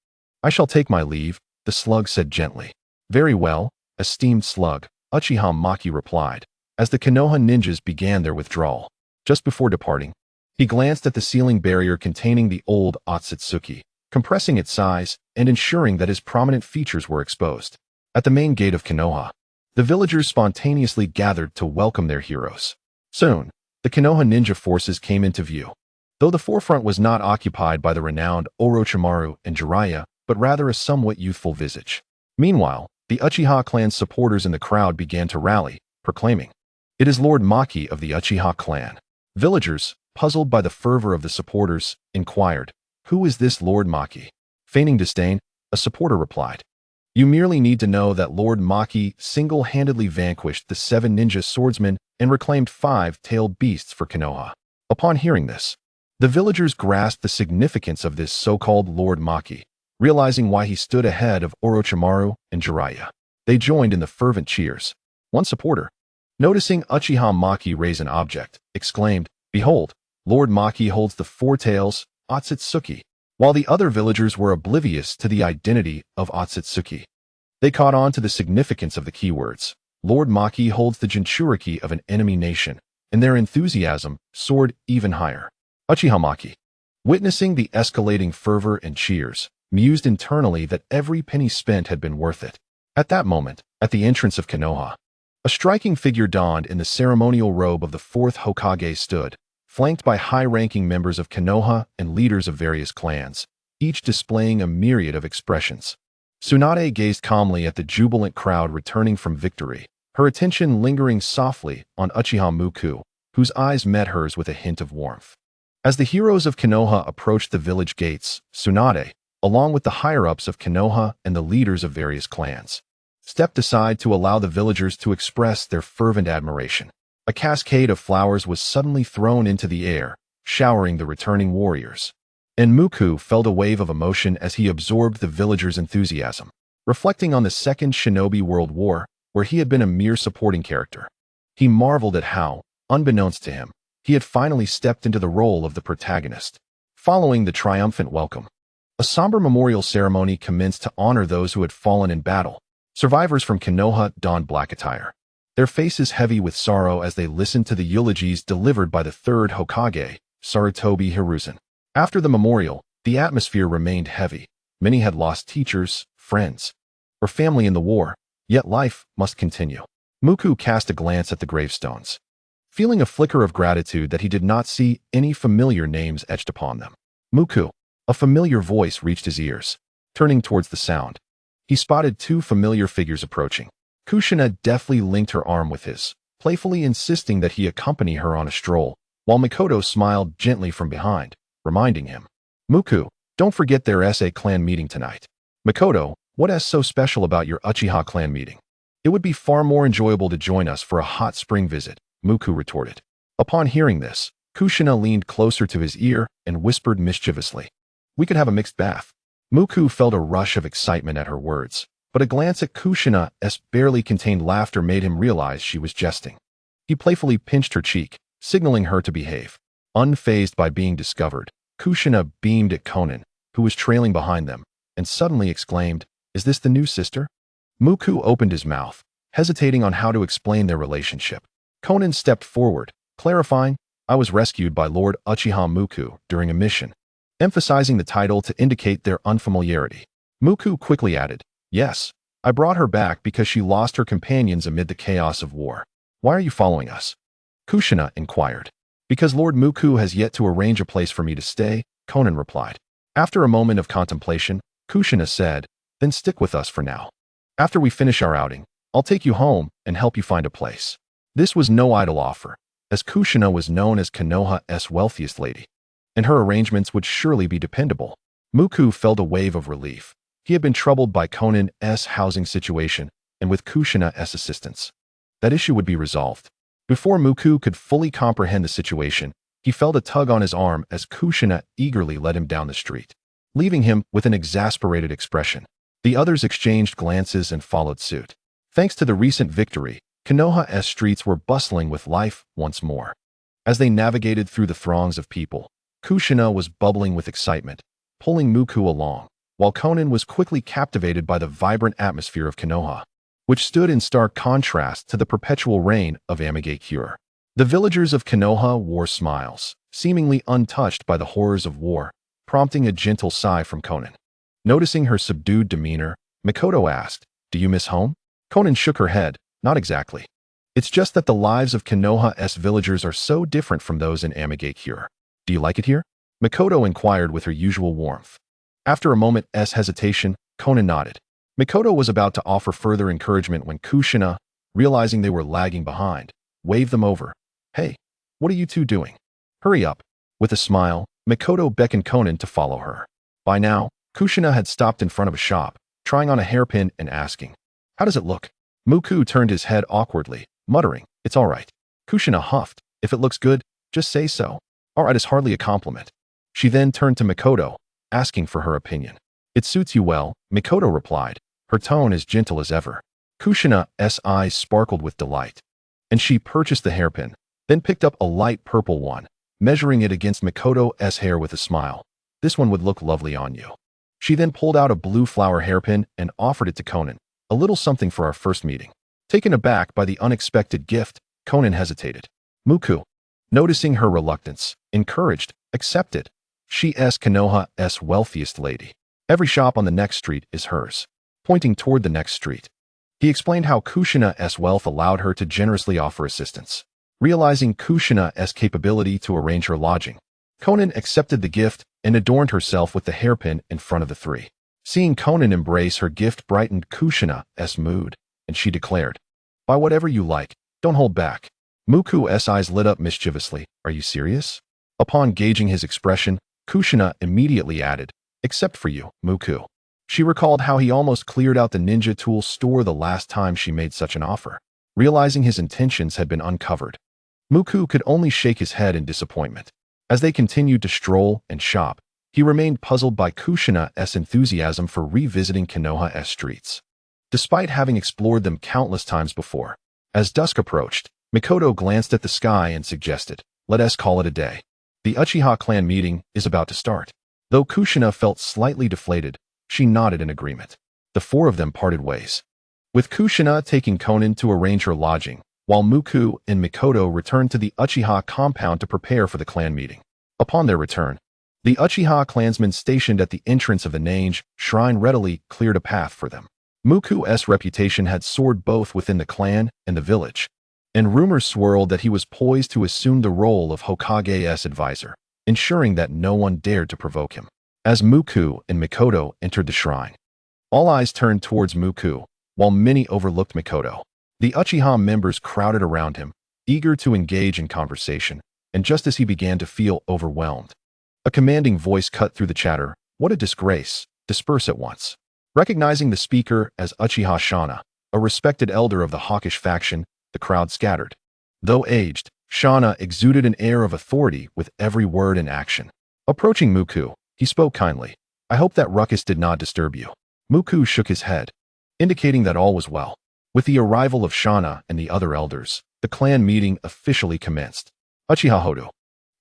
I shall take my leave," the slug said gently. "Very well, esteemed slug," Uchiha Maki replied, as the Konoha ninjas began their withdrawal. Just before departing, he glanced at the ceiling barrier containing the old Otsutsuki, compressing its size and ensuring that his prominent features were exposed. At the main gate of Konoha, the villagers spontaneously gathered to welcome their heroes. Soon, the Konoha ninja forces came into view, though the forefront was not occupied by the renowned Orochimaru and Jiraiya, but rather a somewhat youthful visage. Meanwhile, the Uchiha clan's supporters in the crowd began to rally, proclaiming, "It is Lord Maki of the Uchiha clan." Villagers, puzzled by the fervor of the supporters, inquired, "Who is this Lord Maki?" Feigning disdain, a supporter replied, "You merely need to know that Lord Maki single-handedly vanquished the 7 ninja swordsmen and reclaimed 5 tailed beasts for Konoha." Upon hearing this, the villagers grasped the significance of this so-called Lord Maki, realizing why he stood ahead of Orochimaru and Jiraiya. They joined in the fervent cheers. One supporter, noticing Uchiha Maki raise an object, exclaimed, "Behold, Lord Maki holds the 4 tails, Otsutsuki." While the other villagers were oblivious to the identity of Otsutsuki, they caught on to the significance of the keywords. Lord Maki holds the Jinchuriki of an enemy nation, and their enthusiasm soared even higher. Uchiha Maki, witnessing the escalating fervor and cheers, mused internally that every penny spent had been worth it. At that moment, at the entrance of Konoha, a striking figure donned in the ceremonial robe of the 4th Hokage stood, flanked by high-ranking members of Konoha and leaders of various clans, each displaying a myriad of expressions. Tsunade gazed calmly at the jubilant crowd returning from victory, her attention lingering softly on Uchiha Muku, whose eyes met hers with a hint of warmth. As the heroes of Konoha approached the village gates, Tsunade, along with the higher-ups of Konoha and the leaders of various clans, stepped aside to allow the villagers to express their fervent admiration. A cascade of flowers was suddenly thrown into the air, showering the returning warriors. And Muku felt a wave of emotion as he absorbed the villagers' enthusiasm, reflecting on the Second Shinobi World War, where he had been a mere supporting character. He marveled at how, unbeknownst to him, he had finally stepped into the role of the protagonist. Following the triumphant welcome, a somber memorial ceremony commenced to honor those who had fallen in battle. Survivors from Konoha donned black attire, their faces heavy with sorrow as they listened to the eulogies delivered by the third Hokage, Sarutobi Hiruzen. After the memorial, the atmosphere remained heavy. Many had lost teachers, friends, or family in the war, yet life must continue. Muku cast a glance at the gravestones, feeling a flicker of gratitude that he did not see any familiar names etched upon them. Muku, a familiar voice reached his ears. Turning towards the sound, he spotted two familiar figures approaching. Kushina deftly linked her arm with his, playfully insisting that he accompany her on a stroll, while Mikoto smiled gently from behind, reminding him, "Muku, don't forget there's a clan meeting tonight." "Mikoto, what is so special about your Uchiha clan meeting?" "It would be far more enjoyable to join us for a hot spring visit," Muku retorted. Upon hearing this, Kushina leaned closer to his ear and whispered mischievously, "We could have a mixed bath." Muku felt a rush of excitement at her words, but a glance at Kushina's barely contained laughter made him realize she was jesting. He playfully pinched her cheek, signaling her to behave. Unfazed by being discovered, Kushina beamed at Konan, who was trailing behind them, and suddenly exclaimed, "Is this the new sister?" Muku opened his mouth, hesitating on how to explain their relationship. Konan stepped forward, clarifying, "I was rescued by Lord Uchiha Muku during a mission," emphasizing the title to indicate their unfamiliarity. Muku quickly added, "Yes, I brought her back because she lost her companions amid the chaos of war." "Why are you following us?" Kushina inquired. "Because Lord Muku has yet to arrange a place for me to stay," Konan replied. After a moment of contemplation, Kushina said, "Then stick with us for now. After we finish our outing, I'll take you home and help you find a place." This was no idle offer, as Kushina was known as Konoha's wealthiest lady, and her arrangements would surely be dependable. Muku felt a wave of relief. He had been troubled by Konan's housing situation, and with Kushina's assistance, that issue would be resolved. Before Muku could fully comprehend the situation, he felt a tug on his arm as Kushina eagerly led him down the street, leaving him with an exasperated expression. The others exchanged glances and followed suit. Thanks to the recent victory, Konoha's streets were bustling with life once more. As they navigated through the throngs of people, Kushina was bubbling with excitement, pulling Muku along, while Konan was quickly captivated by the vibrant atmosphere of Konoha, which stood in stark contrast to the perpetual reign of Amigakure. The villagers of Konoha wore smiles, seemingly untouched by the horrors of war, prompting a gentle sigh from Konan. Noticing her subdued demeanor, Mikoto asked, "Do you miss home?" Konan shook her head, "Not exactly. It's just that the lives of Konoha's villagers are so different from those in Amigakure." "Do you like it here?" Mikoto inquired with her usual warmth. After a moment's hesitation, Konan nodded. Mikoto was about to offer further encouragement when Kushina, realizing they were lagging behind, waved them over. "Hey, what are you two doing? Hurry up." With a smile, Mikoto beckoned Konan to follow her. By now, Kushina had stopped in front of a shop, trying on a hairpin and asking, "How does it look?" Muku turned his head awkwardly, muttering, "It's all right." Kushina huffed, "If it looks good, just say so." "All right" is hardly a compliment. She then turned to Mikoto, asking for her opinion. "It suits you well," Mikoto replied, her tone as gentle as ever. Kushina's eyes sparkled with delight, and she purchased the hairpin, then picked up a light purple one, measuring it against Mikoto's hair with a smile. "This one would look lovely on you." She then pulled out a blue flower hairpin and offered it to Konan, "A little something for our first meeting." Taken aback by the unexpected gift, Konan hesitated. Muku, noticing her reluctance, encouraged, accepted. She is Konoha's wealthiest lady. Every shop on the next street is hers. Pointing toward the next street, he explained how Kushina's wealth allowed her to generously offer assistance. Realizing Kushina's capability to arrange her lodging, Konan accepted the gift and adorned herself with the hairpin in front of the three. Seeing Konan embrace her gift brightened Kushina's mood, and she declared, "Buy whatever you like, don't hold back." Muku's eyes lit up mischievously. "Are you serious?" Upon gauging his expression, Kushina immediately added, "Except for you, Muku." She recalled how he almost cleared out the ninja tool store the last time she made such an offer. Realizing his intentions had been uncovered, Muku could only shake his head in disappointment. As they continued to stroll and shop, he remained puzzled by Kushina's enthusiasm for revisiting Konoha's streets, despite having explored them countless times before. As dusk approached, Mikoto glanced at the sky and suggested, "Let us call it a day. The Uchiha clan meeting is about to start." Though Kushina felt slightly deflated, she nodded in agreement. The four of them parted ways, with Kushina taking Konan to arrange her lodging, while Muku and Mikoto returned to the Uchiha compound to prepare for the clan meeting. Upon their return, the Uchiha clansmen stationed at the entrance of the Nange shrine readily cleared a path for them. Muku's reputation had soared both within the clan and the village, and rumors swirled that he was poised to assume the role of Hokage's advisor, ensuring that no one dared to provoke him. As Muku and Mikoto entered the shrine, all eyes turned towards Muku, while many overlooked Mikoto. The Uchiha members crowded around him, eager to engage in conversation, and just as he began to feel overwhelmed, a commanding voice cut through the chatter. "What a disgrace! Disperse at once." Recognizing the speaker as Uchiha Shana, a respected elder of the hawkish faction, the crowd scattered. Though aged, Shana exuded an air of authority with every word and action. Approaching Muku, he spoke kindly. "I hope that ruckus did not disturb you." Muku shook his head, indicating that all was well. With the arrival of Shana and the other elders, the clan meeting officially commenced. Uchiha Hodo,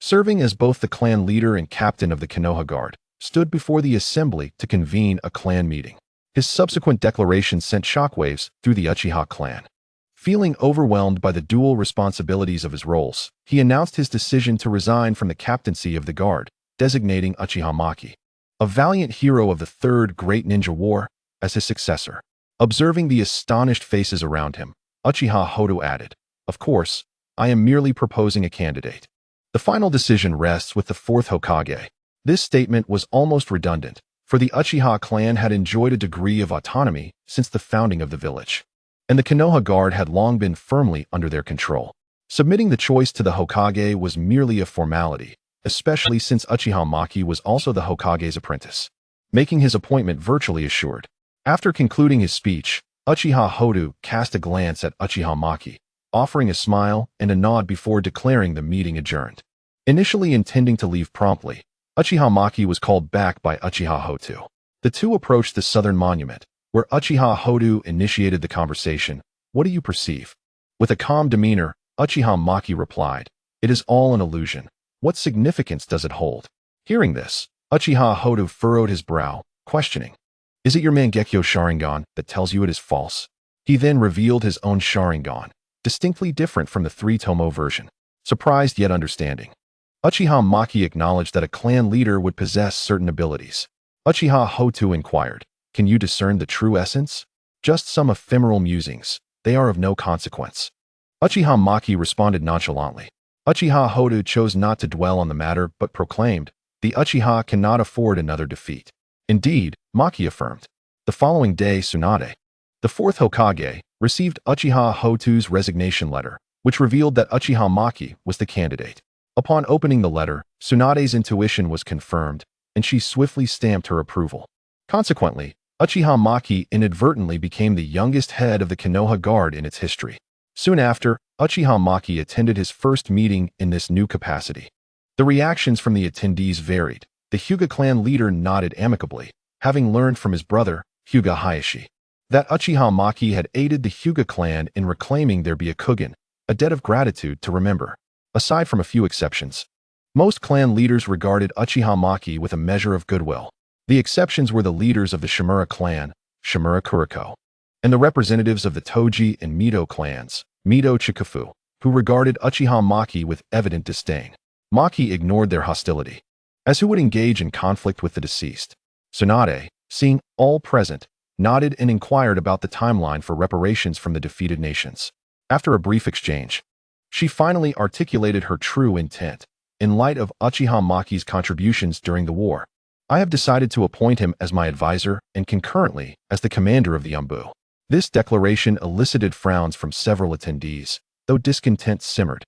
serving as both the clan leader and captain of the Konoha Guard, stood before the assembly to convene a clan meeting. His subsequent declaration sent shockwaves through the Uchiha clan. Feeling overwhelmed by the dual responsibilities of his roles, he announced his decision to resign from the captaincy of the guard, designating Uchiha Maki, a valiant hero of the Third Great Ninja War, as his successor. Observing the astonished faces around him, Uchiha Hodo added, "Of course, I am merely proposing a candidate. The final decision rests with the fourth Hokage." This statement was almost redundant, for the Uchiha clan had enjoyed a degree of autonomy since the founding of the village, and the Konoha Guard had long been firmly under their control. Submitting the choice to the Hokage was merely a formality, especially since Uchiha Maki was also the Hokage's apprentice, making his appointment virtually assured. After concluding his speech, Uchiha Hodo cast a glance at Uchiha Maki, offering a smile and a nod before declaring the meeting adjourned. Initially intending to leave promptly, Uchiha Maki was called back by Uchiha Hodo. The two approached the southern monument, where Uchiha Hodo initiated the conversation. "What do you perceive?" With a calm demeanor, Uchiha Maki replied, "It is all an illusion. What significance does it hold?" Hearing this, Uchiha Hodo furrowed his brow, questioning, "Is it your Mangekyo Sharingan that tells you it is false?" He then revealed his own Sharingan, distinctly different from the three-tomo version. Surprised yet understanding, Uchiha Maki acknowledged that a clan leader would possess certain abilities. Uchiha Hodo inquired, "Can you discern the true essence?" "Just some ephemeral musings. They are of no consequence." Uchiha Maki responded nonchalantly. Uchiha Hodo chose not to dwell on the matter but proclaimed, "The Uchiha cannot afford another defeat." Indeed, Maki affirmed. The following day, Tsunade, the fourth Hokage, received Uchiha Hodo's resignation letter, which revealed that Uchiha Maki was the candidate. Upon opening the letter, Tsunade's intuition was confirmed, and she swiftly stamped her approval. Consequently, Uchiha Maki inadvertently became the youngest head of the Konoha Guard in its history. Soon after, Uchiha Maki attended his first meeting in this new capacity. The reactions from the attendees varied. The Hyuga clan leader nodded amicably, having learned from his brother, Hyuga Hayashi, that Uchiha Maki had aided the Hyuga clan in reclaiming their Byakugan, a debt of gratitude to remember. Aside from a few exceptions, most clan leaders regarded Uchiha Maki with a measure of goodwill. The exceptions were the leaders of the Shimura clan, Shimura Kuriko, and the representatives of the Toji and Mito clans, Mito Chikufu, who regarded Uchiha Maki with evident disdain. Maki ignored their hostility, as who would engage in conflict with the deceased. Tsunade, seeing all present, nodded and inquired about the timeline for reparations from the defeated nations. After a brief exchange, she finally articulated her true intent. In light of Uchiha Maki's contributions during the war, I have decided to appoint him as my advisor and concurrently as the commander of the Umbu. This declaration elicited frowns from several attendees, though discontent simmered.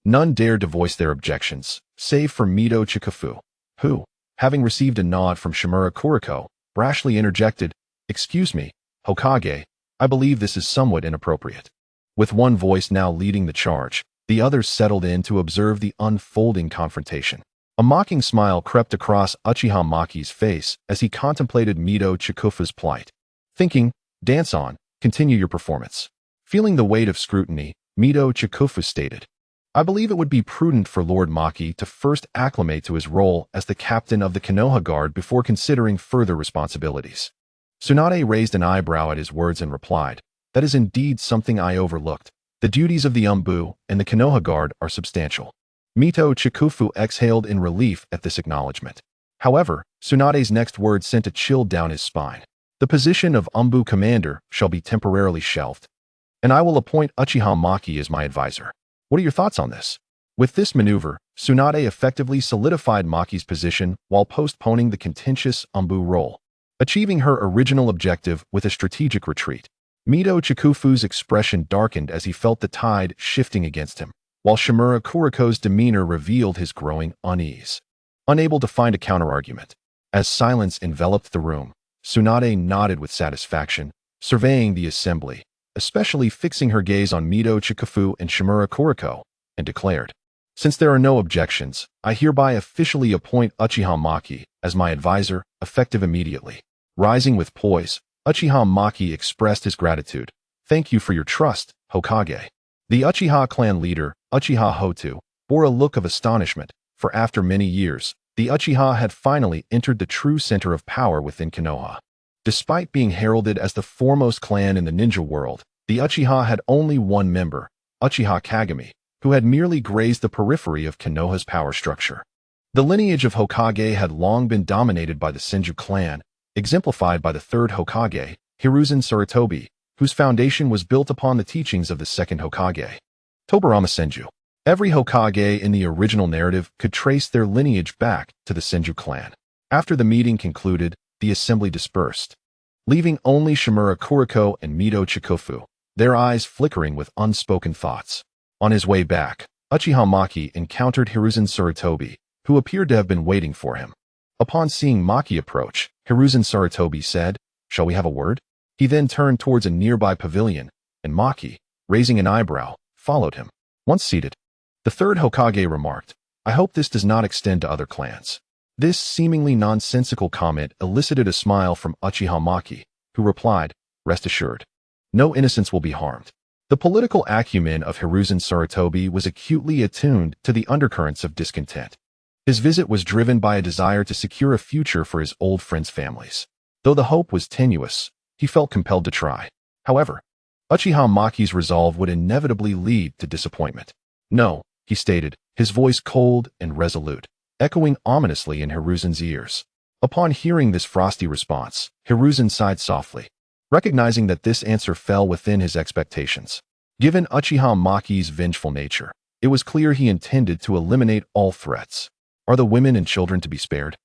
None dared to voice their objections, save for Mito Chikufu, who, having received a nod from Shimura Kuriko, brashly interjected, "Excuse me, Hokage, I believe this is somewhat inappropriate." With one voice now leading the charge, the others settled in to observe the unfolding confrontation. A mocking smile crept across Uchiha Maki's face as he contemplated Mito Chikufu's plight. Thinking, "Dance on, continue your performance." Feeling the weight of scrutiny, Mito Chikufu stated, "I believe it would be prudent for Lord Maki to first acclimate to his role as the captain of the Konoha Guard before considering further responsibilities." Tsunade raised an eyebrow at his words and replied, "That is indeed something I overlooked. The duties of the Umbu and the Konoha Guard are substantial. Mito Chikufu exhaled in relief at this acknowledgement. However, Tsunade's next words sent a chill down his spine. The position of Umbu commander shall be temporarily shelved, and I will appoint Uchiha Maki as my advisor. What are your thoughts on this? With this maneuver, Tsunade effectively solidified Maki's position while postponing the contentious Umbu role, achieving her original objective with a strategic retreat. Mito Chikufu's expression darkened as he felt the tide shifting against him, while Shimura Kuriko's demeanor revealed his growing unease. Unable to find a counterargument, as silence enveloped the room, Tsunade nodded with satisfaction, surveying the assembly, especially fixing her gaze on Mito Chikufu and Shimura Kuriko, and declared, "Since there are no objections, I hereby officially appoint Uchiha Maki as my advisor, effective immediately." Rising with poise, Uchiha Maki expressed his gratitude. "Thank you for your trust, Hokage." The Uchiha clan leader, Uchiha Hotu, bore a look of astonishment, for after many years, the Uchiha had finally entered the true center of power within Konoha. Despite being heralded as the foremost clan in the ninja world, the Uchiha had only one member, Uchiha Kagami, who had merely grazed the periphery of Konoha's power structure. The lineage of Hokage had long been dominated by the Senju clan, exemplified by the third Hokage, Hiruzen Sarutobi, whose foundation was built upon the teachings of the second Hokage, Tobirama Senju. Every Hokage in the original narrative could trace their lineage back to the Senju clan. After the meeting concluded, the assembly dispersed, leaving only Shimura Kuriko and Mito Chikufu, their eyes flickering with unspoken thoughts. On his way back, Uchiha Maki encountered Hiruzen Sarutobi, who appeared to have been waiting for him. Upon seeing Maki approach, Hiruzen Sarutobi said, "Shall we have a word?" He then turned towards a nearby pavilion, and Maki, raising an eyebrow, followed him. Once seated, the third Hokage remarked, "I hope this does not extend to other clans." This seemingly nonsensical comment elicited a smile from Uchiha Maki, who replied, "Rest assured, no innocents will be harmed." The political acumen of Hiruzen Sarutobi was acutely attuned to the undercurrents of discontent. His visit was driven by a desire to secure a future for his old friends' families. Though the hope was tenuous, he felt compelled to try. However, Uchiha Maki's resolve would inevitably lead to disappointment. "No," he stated, his voice cold and resolute, echoing ominously in Hiruzen's ears. Upon hearing this frosty response, Hiruzen sighed softly, recognizing that this answer fell within his expectations. Given Uchiha Maki's vengeful nature, it was clear he intended to eliminate all threats. Are the women and children to be spared?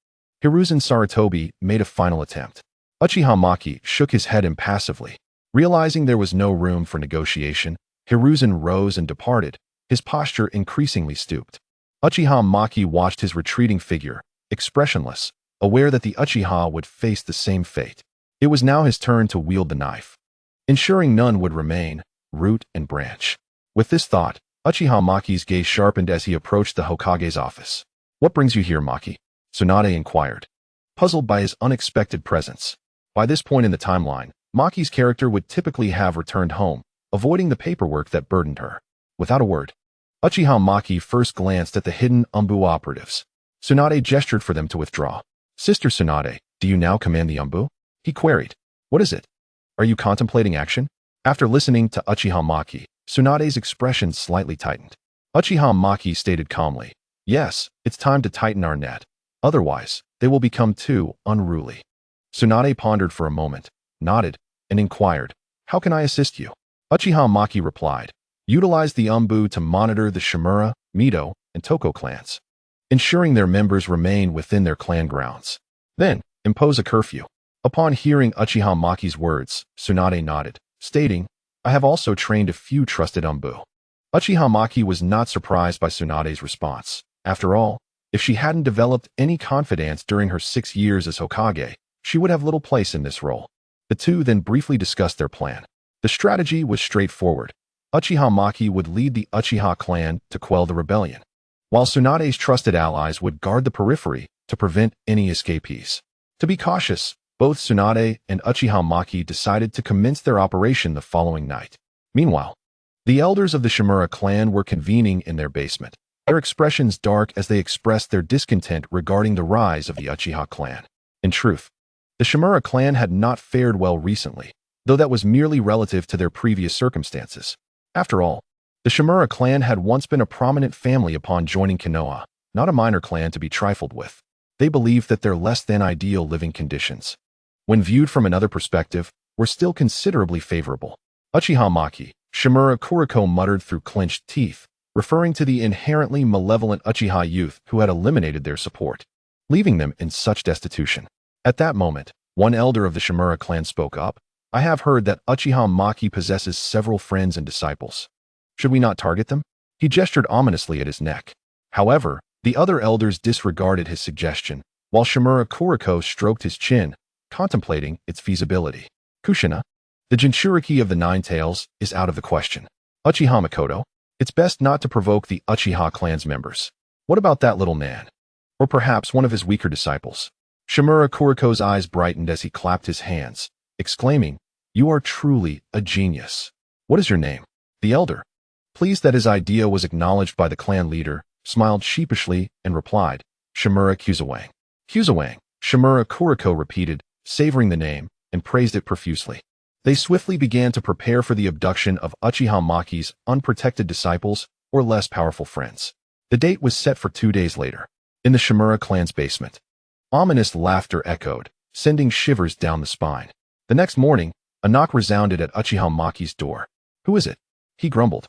Hiruzen Sarutobi made a final attempt. Uchiha Maki shook his head impassively. Realizing there was no room for negotiation, Hiruzen rose and departed, his posture increasingly stooped. Uchiha Maki watched his retreating figure, expressionless, aware that the Uchiha would face the same fate. It was now his turn to wield the knife, ensuring none would remain, root and branch. With this thought, Uchiha Maki's gaze sharpened as he approached the Hokage's office. "What brings you here, Maki?" Tsunade inquired, puzzled by his unexpected presence. By this point in the timeline, Maki's character would typically have returned home, avoiding the paperwork that burdened her. Without a word, Uchiha Maki first glanced at the hidden Umbu operatives. Tsunade gestured for them to withdraw. "Sister Tsunade, do you now command the Umbu?" he queried. "What is it? Are you contemplating action?" After listening to Uchiha Maki, Tsunade's expression slightly tightened. Uchiha Maki stated calmly, "Yes, it's time to tighten our net. Otherwise, they will become too unruly." Tsunade pondered for a moment, nodded, and inquired, "How can I assist you?" Uchiha Maki replied, "Utilize the Umbu to monitor the Shimura, Mito, and Toko clans, ensuring their members remain within their clan grounds. Then, impose a curfew." Upon hearing Uchiha Maki's words, Tsunade nodded, stating, "I have also trained a few trusted Umbu." Uchiha Maki was not surprised by Tsunade's response. After all, if she hadn't developed any confidence during her 6 years as Hokage, she would have little place in this role. The two then briefly discussed their plan. The strategy was straightforward. Uchiha Maki would lead the Uchiha clan to quell the rebellion, while Tsunade's trusted allies would guard the periphery to prevent any escapees. To be cautious, both Tsunade and Uchiha Maki decided to commence their operation the following night. Meanwhile, the elders of the Shimura clan were convening in their basement, their expressions dark as they expressed their discontent regarding the rise of the Uchiha clan. In truth, the Shimura clan had not fared well recently, though that was merely relative to their previous circumstances. After all, the Shimura clan had once been a prominent family upon joining Konoha, not a minor clan to be trifled with. They believed that their less-than-ideal living conditions, when viewed from another perspective, were still considerably favorable. Uchiha Maki, Shimura Kuriko muttered through clenched teeth, referring to the inherently malevolent Uchiha youth who had eliminated their support, leaving them in such destitution. At that moment, one elder of the Shimura clan spoke up. I have heard that Uchiha Maki possesses several friends and disciples. Should we not target them? He gestured ominously at his neck. However, the other elders disregarded his suggestion, while Shimura Kuriko stroked his chin, contemplating its feasibility. Kushina, the Jinchuriki of the Nine Tails, is out of the question. Uchiha Makoto, it's best not to provoke the Uchiha clan's members. What about that little man? Or perhaps one of his weaker disciples? Shimura Kuriko's eyes brightened as he clapped his hands, exclaiming, "You are truly a genius. What is your name?" The elder, pleased that his idea was acknowledged by the clan leader, smiled sheepishly and replied, "Shimura Kuzawang." Kuzawang, Shimura Kuriko repeated, savoring the name, and praised it profusely. They swiftly began to prepare for the abduction of Uchiha Maki's unprotected disciples or less powerful friends. The date was set for 2 days later, in the Shimura clan's basement. Ominous laughter echoed, sending shivers down the spine. The next morning, a knock resounded at Uchiha Maki's door. "Who is it?" he grumbled,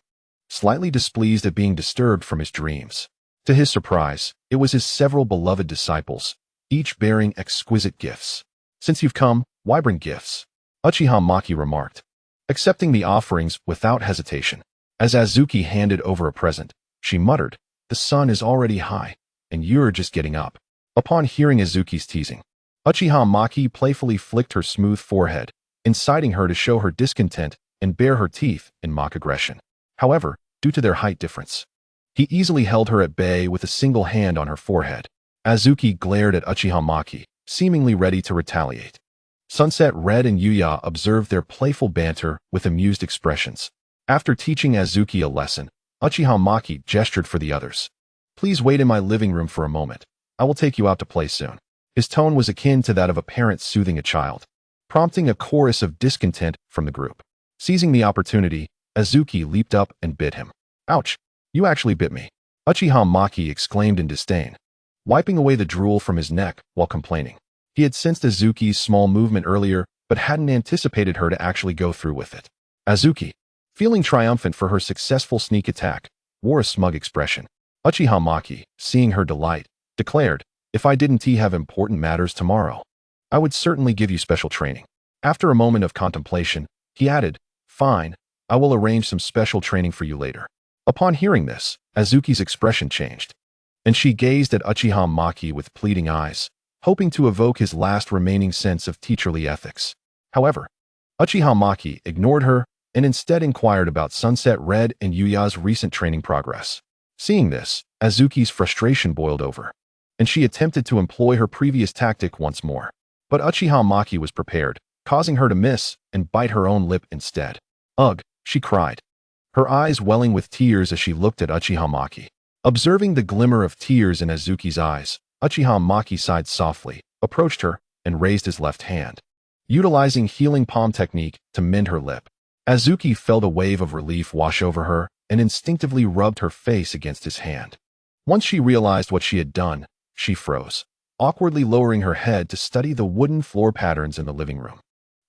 slightly displeased at being disturbed from his dreams. To his surprise, it was his several beloved disciples, each bearing exquisite gifts. "Since you've come, why bring gifts?" Uchiha Maki remarked, accepting the offerings without hesitation. As Azuki handed over a present, she muttered, "The sun is already high, and you're just getting up." Upon hearing Azuki's teasing, Uchiha Maki playfully flicked her smooth forehead, inciting her to show her discontent and bare her teeth in mock aggression. However, due to their height difference, he easily held her at bay with a single hand on her forehead. Azuki glared at Uchiha Maki, seemingly ready to retaliate. Sunset Red and Yuya observed their playful banter with amused expressions. After teaching Azuki a lesson, Uchiha Maki gestured for the others. "Please wait in my living room for a moment. I will take you out to play soon." His tone was akin to that of a parent soothing a child, prompting a chorus of discontent from the group. Seizing the opportunity, Azuki leaped up and bit him. "Ouch! You actually bit me," Uchiha Maki exclaimed in disdain, wiping away the drool from his neck while complaining. He had sensed Azuki's small movement earlier, but hadn't anticipated her to actually go through with it. Azuki, feeling triumphant for her successful sneak attack, wore a smug expression. Uchiha Maki, seeing her delight, declared, "If I didn't have important matters tomorrow, I would certainly give you special training." After a moment of contemplation, he added, "Fine, I will arrange some special training for you later." Upon hearing this, Azuki's expression changed, and she gazed at Uchiha Maki with pleading eyes, hoping to evoke his last remaining sense of teacherly ethics. However, Uchiha Maki ignored her and instead inquired about Sunset Red and Yuya's recent training progress. Seeing this, Azuki's frustration boiled over, and she attempted to employ her previous tactic once more. But Uchiha Maki was prepared, causing her to miss and bite her own lip instead. "Ugh," she cried, her eyes welling with tears as she looked at Uchiha Maki. Observing the glimmer of tears in Azuki's eyes, Uchiha Maki sighed softly, approached her, and raised his left hand, utilizing healing palm technique to mend her lip. Azuki felt a wave of relief wash over her and instinctively rubbed her face against his hand. Once she realized what she had done, she froze, awkwardly lowering her head to study the wooden floor patterns in the living room.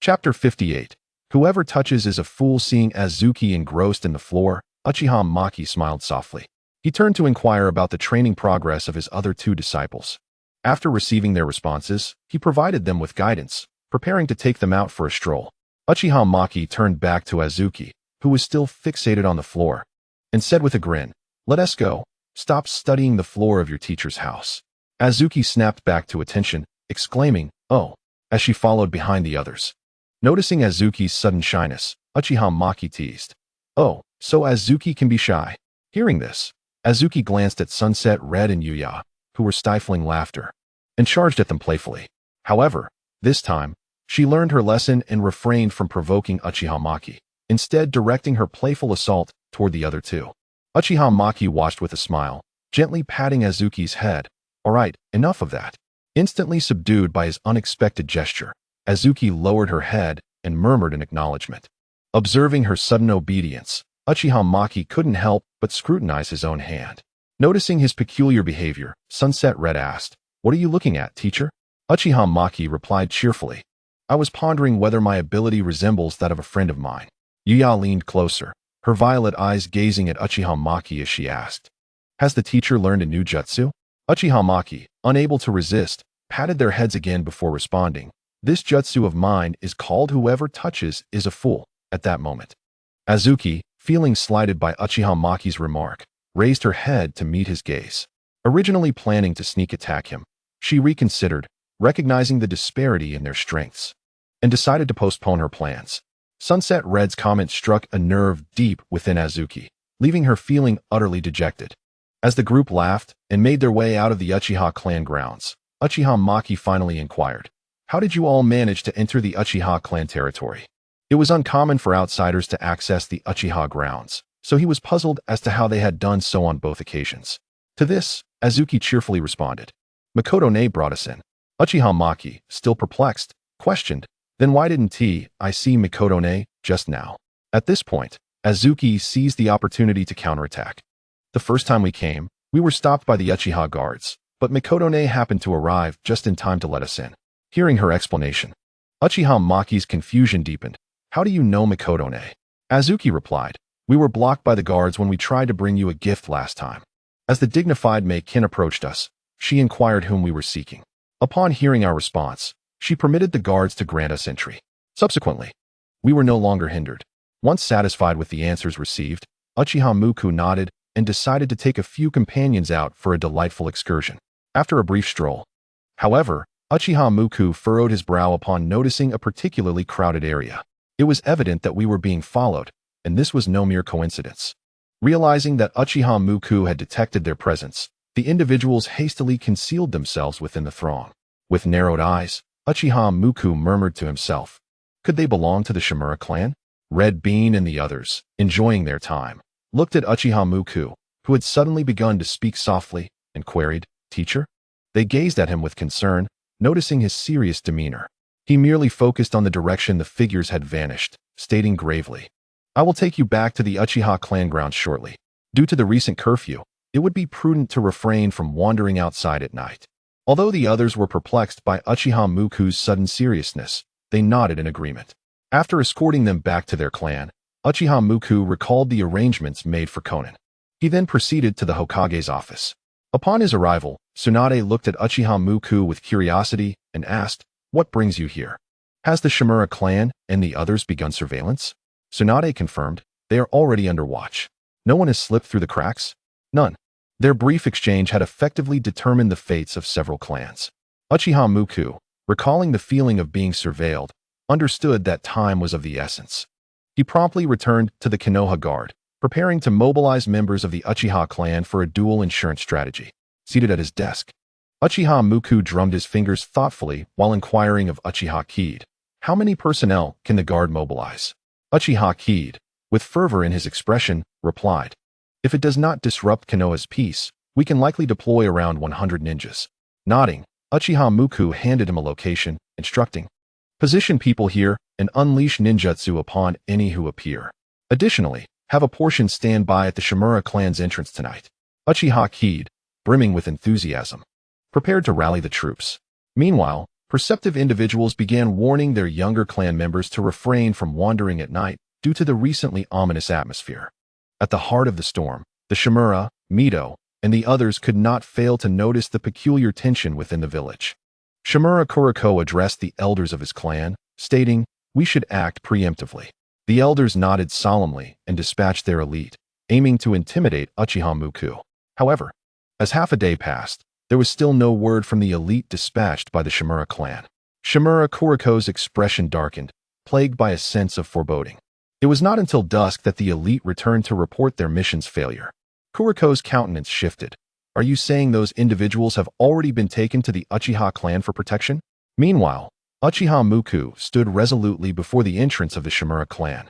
Chapter 58. Whoever touches is a fool. Seeing Azuki engrossed in the floor, Uchiha Maki smiled softly. He turned to inquire about the training progress of his other two disciples. After receiving their responses, he provided them with guidance, preparing to take them out for a stroll. Uchiha Maki turned back to Azuki, who was still fixated on the floor, and said with a grin, "Let us go. Stop studying the floor of your teacher's house." Azuki snapped back to attention, exclaiming, "Oh," as she followed behind the others. Noticing Azuki's sudden shyness, Uchiha Maki teased, "Oh, so Azuki can be shy." Hearing this, Azuki glanced at Sunset Red and Yuya, who were stifling laughter, and charged at them playfully. However, this time, she learned her lesson and refrained from provoking Uchiha Maki, instead directing her playful assault toward the other two. Uchiha Maki watched with a smile, gently patting Azuki's head. "All right, enough of that." Instantly subdued by his unexpected gesture, Azuki lowered her head and murmured in acknowledgement. Observing her sudden obedience, Uchiha Maki couldn't help but scrutinize his own hand. Noticing his peculiar behavior, Sunset Red asked, "What are you looking at, teacher?" Uchiha Maki replied cheerfully, "I was pondering whether my ability resembles that of a friend of mine." Yuya leaned closer, her violet eyes gazing at Uchiha Maki as she asked, "Has the teacher learned a new jutsu?" Uchiha Maki, unable to resist, patted their heads again before responding, "This jutsu of mine is called Whoever Touches is a Fool." At that moment, Azuki, feeling slighted by Uchiha Maki's remark, raised her head to meet his gaze. Originally planning to sneak attack him, she reconsidered, recognizing the disparity in their strengths, and decided to postpone her plans. Sunset Red's comment struck a nerve deep within Azuki, leaving her feeling utterly dejected. As the group laughed and made their way out of the Uchiha clan grounds, Uchiha Maki finally inquired, "How did you all manage to enter the Uchiha clan territory?" It was uncommon for outsiders to access the Uchiha grounds, so he was puzzled as to how they had done so on both occasions. To this, Azuki cheerfully responded, "Makoto-ne brought us in." Uchiha Maki, still perplexed, questioned, "Then why didn't I see Makoto-ne just now?" At this point, Azuki seized the opportunity to counterattack. "The first time we came, we were stopped by the Uchiha guards, but Makoto-ne happened to arrive just in time to let us in." Hearing her explanation, Uchiha Maki's confusion deepened. "How do you know Makoto-ne?" Azuki replied, "We were blocked by the guards when we tried to bring you a gift last time." As the dignified Mei-kin approached us, she inquired whom we were seeking. Upon hearing our response, she permitted the guards to grant us entry. Subsequently, we were no longer hindered. Once satisfied with the answers received, Uchiha Muku nodded and decided to take a few companions out for a delightful excursion. After a brief stroll, however, Uchiha Muku furrowed his brow upon noticing a particularly crowded area. It was evident that we were being followed, and this was no mere coincidence. Realizing that Uchiha Muku had detected their presence, the individuals hastily concealed themselves within the throng. With narrowed eyes, Uchiha Muku murmured to himself, "Could they belong to the Shimura clan?" Red Bean and the others, enjoying their time, looked at Uchiha Muku, who had suddenly begun to speak softly, and queried, "Teacher?" They gazed at him with concern, noticing his serious demeanor. He merely focused on the direction the figures had vanished, stating gravely, "I will take you back to the Uchiha clan grounds shortly. Due to the recent curfew, it would be prudent to refrain from wandering outside at night." Although the others were perplexed by Uchiha Muku's sudden seriousness, they nodded in agreement. After escorting them back to their clan, Uchiha Muku recalled the arrangements made for Conan. He then proceeded to the Hokage's office. Upon his arrival, Tsunade looked at Uchiha Muku with curiosity and asked, "What brings you here? Has the Shimura clan and the others begun surveillance?" Tsunade confirmed, "They are already under watch. No one has slipped through the cracks?" "None." Their brief exchange had effectively determined the fates of several clans. Uchiha Muku, recalling the feeling of being surveilled, understood that time was of the essence. He promptly returned to the Konoha guard, preparing to mobilize members of the Uchiha clan for a dual insurance strategy. Seated at his desk, Uchiha Muku drummed his fingers thoughtfully while inquiring of Uchiha Kid, "How many personnel can the guard mobilize?" Uchiha Kid, with fervor in his expression, replied, "If it does not disrupt Konoha's peace, we can likely deploy around 100 ninjas." Nodding, Uchiha Muku handed him a location, instructing, "Position people here and unleash ninjutsu upon any who appear. Additionally, have a portion stand by at the Shimura clan's entrance tonight." Uchiha Kid, brimming with enthusiasm, prepared to rally the troops. Meanwhile, perceptive individuals began warning their younger clan members to refrain from wandering at night due to the recently ominous atmosphere. At the heart of the storm, the Shimura, Mito, and the others could not fail to notice the peculiar tension within the village. Shimura Kuriko addressed the elders of his clan, stating, "We should act preemptively." The elders nodded solemnly and dispatched their elite, aiming to intimidate Uchiha Muku. However, as half a day passed, there was still no word from the elite dispatched by the Shimura clan. Shimura Kuriko's expression darkened, plagued by a sense of foreboding. It was not until dusk that the elite returned to report their mission's failure. Kuriko's countenance shifted. "Are you saying those individuals have already been taken to the Uchiha clan for protection?" Meanwhile, Uchiha Muku stood resolutely before the entrance of the Shimura clan,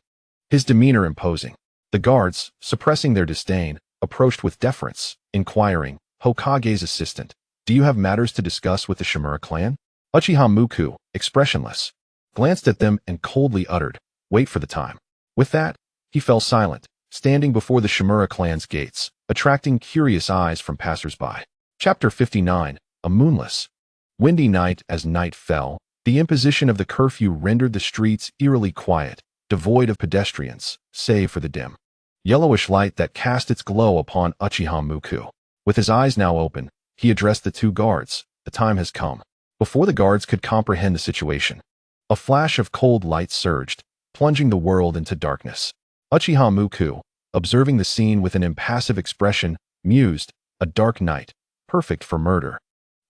his demeanor imposing. The guards, suppressing their disdain, approached with deference, inquiring, "Hokage's assistant, do you have matters to discuss with the Shimura clan?" Uchiha Muku, expressionless, glanced at them and coldly uttered, "Wait for the time." With that, he fell silent, standing before the Shimura clan's gates, attracting curious eyes from passers-by. Chapter 59, A Moonless, windy night. As night fell, the imposition of the curfew rendered the streets eerily quiet, devoid of pedestrians, save for the dim, yellowish light that cast its glow upon Uchiha Muku. With his eyes now open, he addressed the two guards. The time has come. Before the guards could comprehend the situation, a flash of cold light surged, plunging the world into darkness. Uchiha Muku, observing the scene with an impassive expression, mused, a dark night, perfect for murder.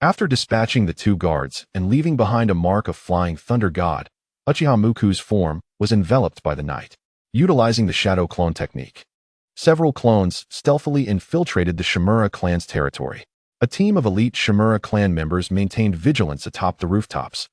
After dispatching the two guards and leaving behind a mark of flying thunder god, Uchiha Muku's form was enveloped by the night. Utilizing the shadow clone technique, several clones stealthily infiltrated the Shimura clan's territory. A team of elite Shimura clan members maintained vigilance atop the rooftops,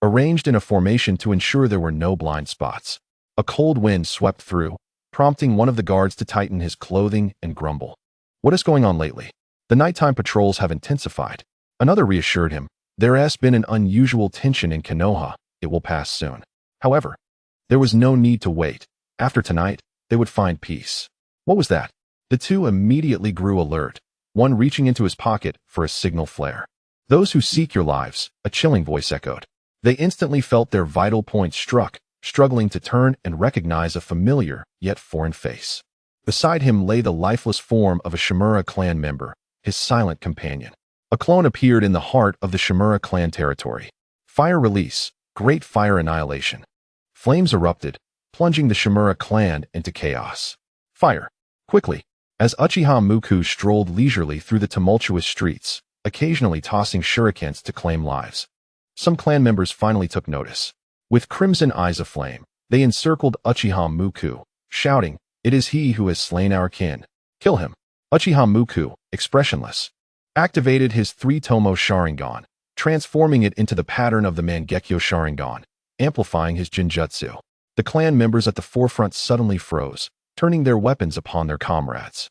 arranged in a formation to ensure there were no blind spots. A cold wind swept through, prompting one of the guards to tighten his clothing and grumble. "What is going on lately? The nighttime patrols have intensified." Another reassured him, "There has been an unusual tension in Konoha. It will pass soon." However, there was no need to wait. After tonight, they would find peace. What was that? The two immediately grew alert, one reaching into his pocket for a signal flare. "Those who seek your lives," a chilling voice echoed. They instantly felt their vital points struck, struggling to turn and recognize a familiar, yet foreign face. Beside him lay the lifeless form of a Shimura clan member, his silent companion. A clone appeared in the heart of the Shimura clan territory. Fire release, great fire annihilation. Flames erupted, plunging the Shimura clan into chaos. Fire. Quickly. As Uchiha Muku strolled leisurely through the tumultuous streets, occasionally tossing shurikens to claim lives, some clan members finally took notice. With crimson eyes aflame, they encircled Uchiha Muku, shouting, "It is he who has slain our kin. Kill him." Uchiha Muku, expressionless, activated his three-tomo Sharingan, transforming it into the pattern of the Mangekyo Sharingan, amplifying his Jinjutsu. The clan members at the forefront suddenly froze, turning their weapons upon their comrades.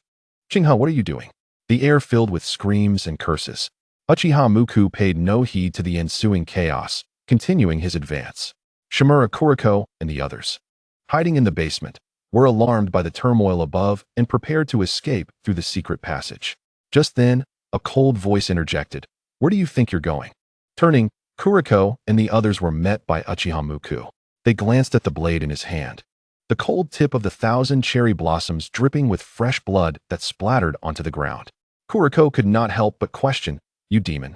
"Chingha, what are you doing?" The air filled with screams and curses. Uchiha Muku paid no heed to the ensuing chaos, continuing his advance. Shimura Kuriko and the others, hiding in the basement, were alarmed by the turmoil above and prepared to escape through the secret passage. Just then, a cold voice interjected, "Where do you think you're going?" Turning, Kuriko and the others were met by Uchiha Muku. They glanced at the blade in his hand, the cold tip of the 1,000 cherry blossoms dripping with fresh blood that splattered onto the ground. Kuriko could not help but question, "You demon.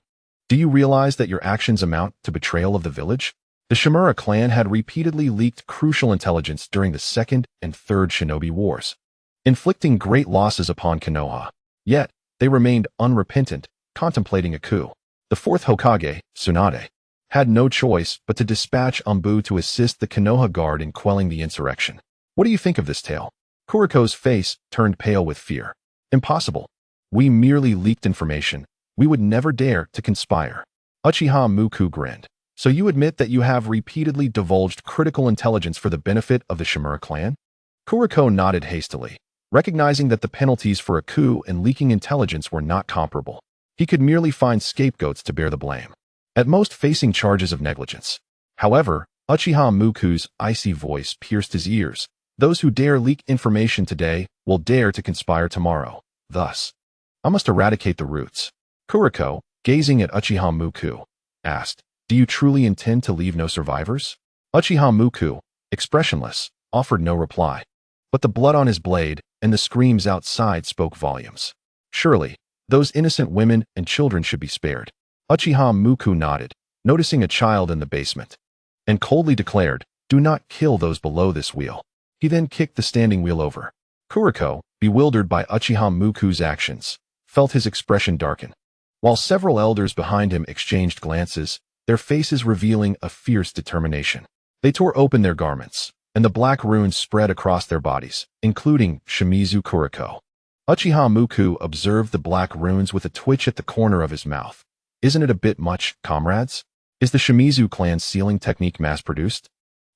Do you realize that your actions amount to betrayal of the village?" The Shimura clan had repeatedly leaked crucial intelligence during the Second and Third Shinobi Wars, inflicting great losses upon Konoha. Yet, they remained unrepentant, contemplating a coup. The fourth Hokage, Tsunade, had no choice but to dispatch Anbu to assist the Konoha guard in quelling the insurrection. "What do you think of this tale?" Kuriko's face turned pale with fear. "Impossible. We merely leaked information. We would never dare to conspire." Uchiha Muku grinned. "So you admit that you have repeatedly divulged critical intelligence for the benefit of the Shimura clan?" Kuriko nodded hastily, recognizing that the penalties for a coup and leaking intelligence were not comparable. He could merely find scapegoats to bear the blame, at most facing charges of negligence. However, Uchiha Muku's icy voice pierced his ears. "Those who dare leak information today will dare to conspire tomorrow. Thus, I must eradicate the roots." Kuriko, gazing at Uchiha Muku, asked, "Do you truly intend to leave no survivors?" Uchiha Muku, expressionless, offered no reply. But the blood on his blade and the screams outside spoke volumes. "Surely, those innocent women and children should be spared." Uchiha Muku nodded, noticing a child in the basement, and coldly declared, "Do not kill those below this wheel." He then kicked the standing wheel over. Kuriko, bewildered by Uchiha Muku's actions, felt his expression darken, while several elders behind him exchanged glances, their faces revealing a fierce determination. They tore open their garments, and the black runes spread across their bodies, including Shimizu Kuriko. Uchiha Muku observed the black runes with a twitch at the corner of his mouth. "Isn't it a bit much, comrades? Is the Shimizu clan sealing technique mass-produced?"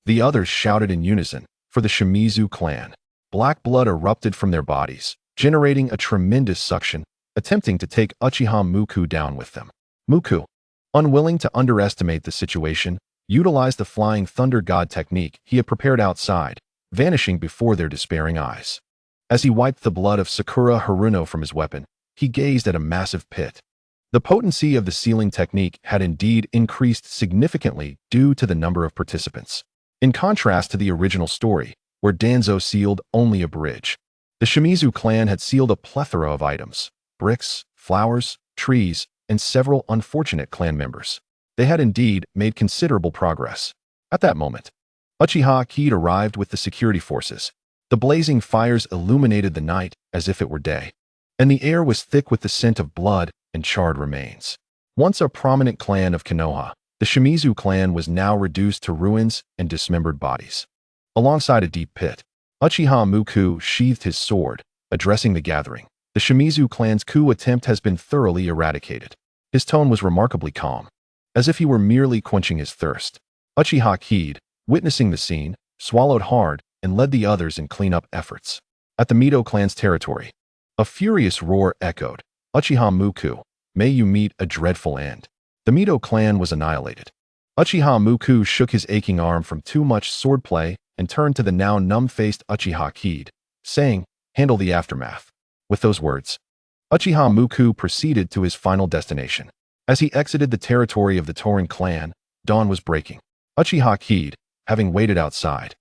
The others shouted in unison, for the Shimizu clan. Black blood erupted from their bodies, generating a tremendous suction, attempting to take Uchiha Muku down with them. Muku, unwilling to underestimate the situation, utilized the flying thunder god technique he had prepared outside, vanishing before their despairing eyes. As he wiped the blood of Sakura Haruno from his weapon, he gazed at a massive pit. The potency of the sealing technique had indeed increased significantly due to the number of participants. In contrast to the original story, where Danzo sealed only a bridge, the Shimizu clan had sealed a plethora of items: bricks, flowers, trees, and several unfortunate clan members. They had indeed made considerable progress. At that moment, Uchiha Kid arrived with the security forces. The blazing fires illuminated the night as if it were day, and the air was thick with the scent of blood and charred remains. Once a prominent clan of Konoha, the Shimizu clan was now reduced to ruins and dismembered bodies. Alongside a deep pit, Uchiha Muku sheathed his sword, addressing the gathering. The Shimizu clan's coup attempt has been thoroughly eradicated. His tone was remarkably calm, as if he were merely quenching his thirst. Uchiha Kid, witnessing the scene, swallowed hard and led the others in cleanup efforts. At the Mito clan's territory, a furious roar echoed. Uchiha Muku, may you meet a dreadful end. The Mito clan was annihilated. Uchiha Muku shook his aching arm from too much swordplay and turned to the now numb-faced Uchiha Kid, saying, "Handle the aftermath." With those words, Uchiha Muku proceeded to his final destination. As he exited the territory of the Torin clan, dawn was breaking. Uchiha Kid, having waited outside,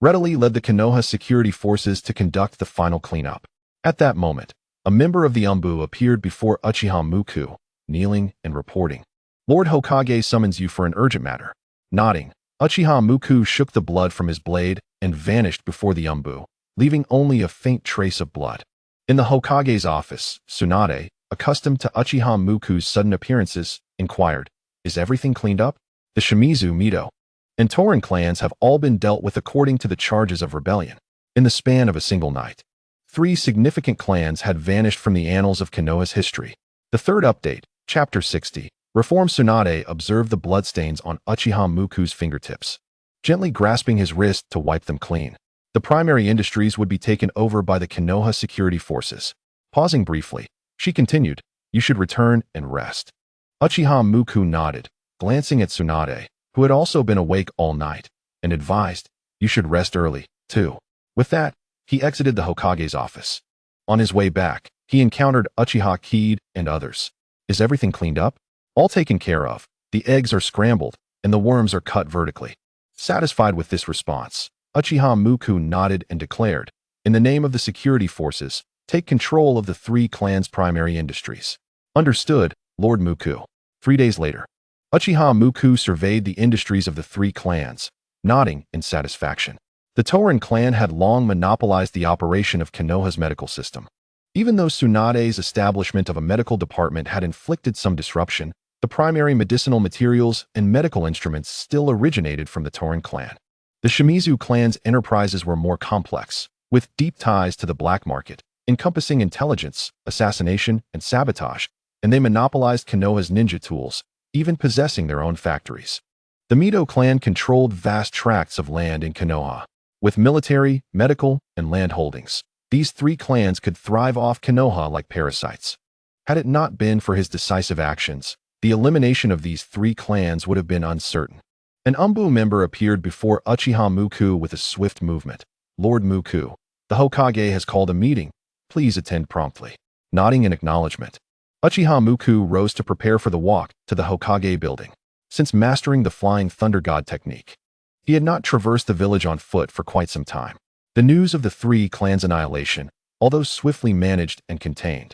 readily led the Konoha security forces to conduct the final cleanup. At that moment, a member of the Umbu appeared before Uchiha Muku, kneeling and reporting. "Lord Hokage summons you for an urgent matter." Nodding, Uchiha Muku shook the blood from his blade and vanished before the Umbu, leaving only a faint trace of blood. In the Hokage's office, Tsunade, accustomed to Uchiha Muku's sudden appearances, inquired, "Is everything cleaned up?" The Shimizu, Mito, and Torin clans have all been dealt with according to the charges of rebellion. In the span of a single night, 3 significant clans had vanished from the annals of Konoha's history. The third update, Chapter 60, Reform. Tsunade observed the bloodstains on Uchiha Muku's fingertips, gently grasping his wrist to wipe them clean. The primary industries would be taken over by the Konoha security forces. Pausing briefly, she continued, "You should return and rest." Uchiha Muku nodded, glancing at Tsunade, who had also been awake all night, and advised, "You should rest early, too." With that, he exited the Hokage's office. On his way back, he encountered Uchiha Kid and others. "Is everything cleaned up?" "All taken care of. The eggs are scrambled, and the worms are cut vertically." Satisfied with this response, Uchiha Muku nodded and declared, "In the name of the security forces, take control of the 3 clans' primary industries." "Understood, Lord Muku." 3 days later, Uchiha Muku surveyed the industries of the 3 clans, nodding in satisfaction. The Torin clan had long monopolized the operation of Konoha's medical system. Even though Tsunade's establishment of a medical department had inflicted some disruption, the primary medicinal materials and medical instruments still originated from the Torin clan. The Shimizu clan's enterprises were more complex, with deep ties to the black market, encompassing intelligence, assassination, and sabotage, and they monopolized Konoha's ninja tools, even possessing their own factories. The Mito clan controlled vast tracts of land in Konoha. With military, medical, and land holdings, these 3 clans could thrive off Konoha like parasites. Had it not been for his decisive actions, the elimination of these 3 clans would have been uncertain. An Umbu member appeared before Uchiha Muku with a swift movement. "Lord Muku, the Hokage has called a meeting. Please attend promptly." Nodding in acknowledgement, Uchiha Muku rose to prepare for the walk to the Hokage building. Since mastering the Flying Thunder God technique, he had not traversed the village on foot for quite some time. The news of the 3 clans' annihilation, although swiftly managed and contained,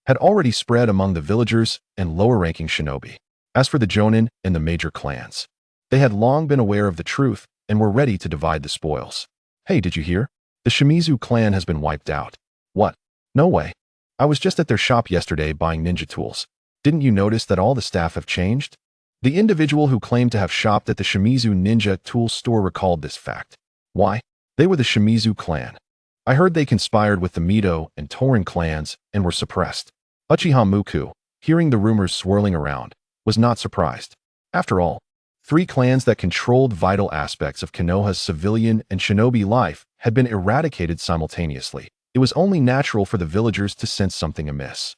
had already spread among the villagers and lower-ranking shinobi. As for the Jonin and the major clans, they had long been aware of the truth and were ready to divide the spoils. "Hey, did you hear? The Shimizu clan has been wiped out." "What? No way. I was just at their shop yesterday buying ninja tools. Didn't you notice that all the staff have changed?" The individual who claimed to have shopped at the Shimizu ninja tool store recalled this fact. "Why? They were the Shimizu clan. I heard they conspired with the Mito and Torin clans and were suppressed." Uchiha Muku, hearing the rumors swirling around, was not surprised. After all, 3 clans that controlled vital aspects of Konoha's civilian and shinobi life had been eradicated simultaneously. It was only natural for the villagers to sense something amiss.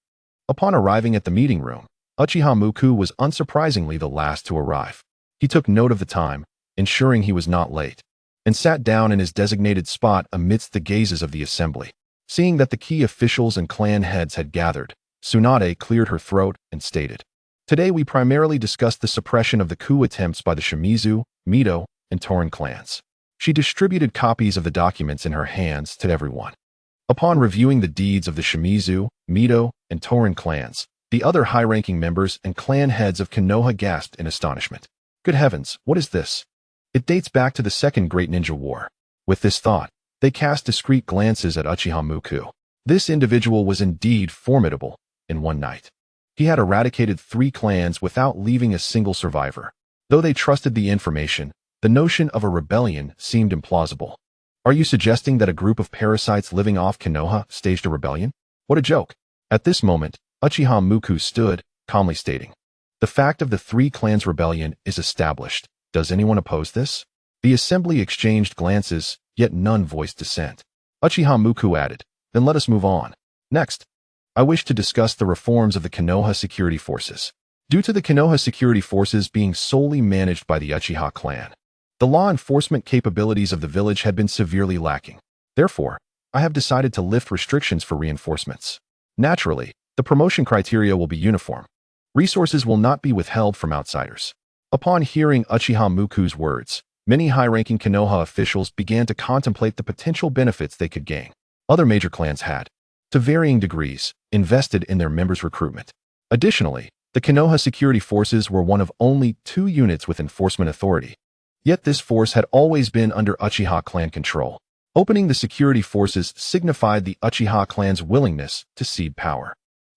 Upon arriving at the meeting room, Uchiha Muku was unsurprisingly the last to arrive. He took note of the time, ensuring he was not late, and sat down in his designated spot amidst the gazes of the assembly. Seeing that the key officials and clan heads had gathered, Tsunade cleared her throat and stated, "Today we primarily discussed the suppression of the coup attempts by the Shimizu, Mito, and Torin clans." She distributed copies of the documents in her hands to everyone. Upon reviewing the deeds of the Shimizu, Mito, and Torin clans, the other high-ranking members and clan heads of Konoha gasped in astonishment. Good heavens, what is this? It dates back to the Second Great Ninja War. With this thought, they cast discreet glances at Uchiha Muku. This individual was indeed formidable in one night. He had eradicated 3 clans without leaving a single survivor. Though they trusted the information, the notion of a rebellion seemed implausible. Are you suggesting that a group of parasites living off Konoha staged a rebellion? What a joke. At this moment, Uchiha Muku stood, calmly stating, "The fact of the 3 clans' rebellion is established. Does anyone oppose this?" The assembly exchanged glances, yet none voiced dissent. Uchiha Muku added, "Then let us move on. Next, I wish to discuss the reforms of the Konoha security forces. Due to the Konoha security forces being solely managed by the Uchiha clan, the law enforcement capabilities of the village had been severely lacking. Therefore, I have decided to lift restrictions for reinforcements. Naturally, the promotion criteria will be uniform. Resources will not be withheld from outsiders." Upon hearing Uchiha Muku's words, many high-ranking Konoha officials began to contemplate the potential benefits they could gain. Other major clans had, to varying degrees, invested in their members' recruitment. Additionally, the Konoha security forces were one of only 2 units with enforcement authority. Yet this force had always been under Uchiha clan control. Opening the security forces signified the Uchiha clan's willingness to cede power,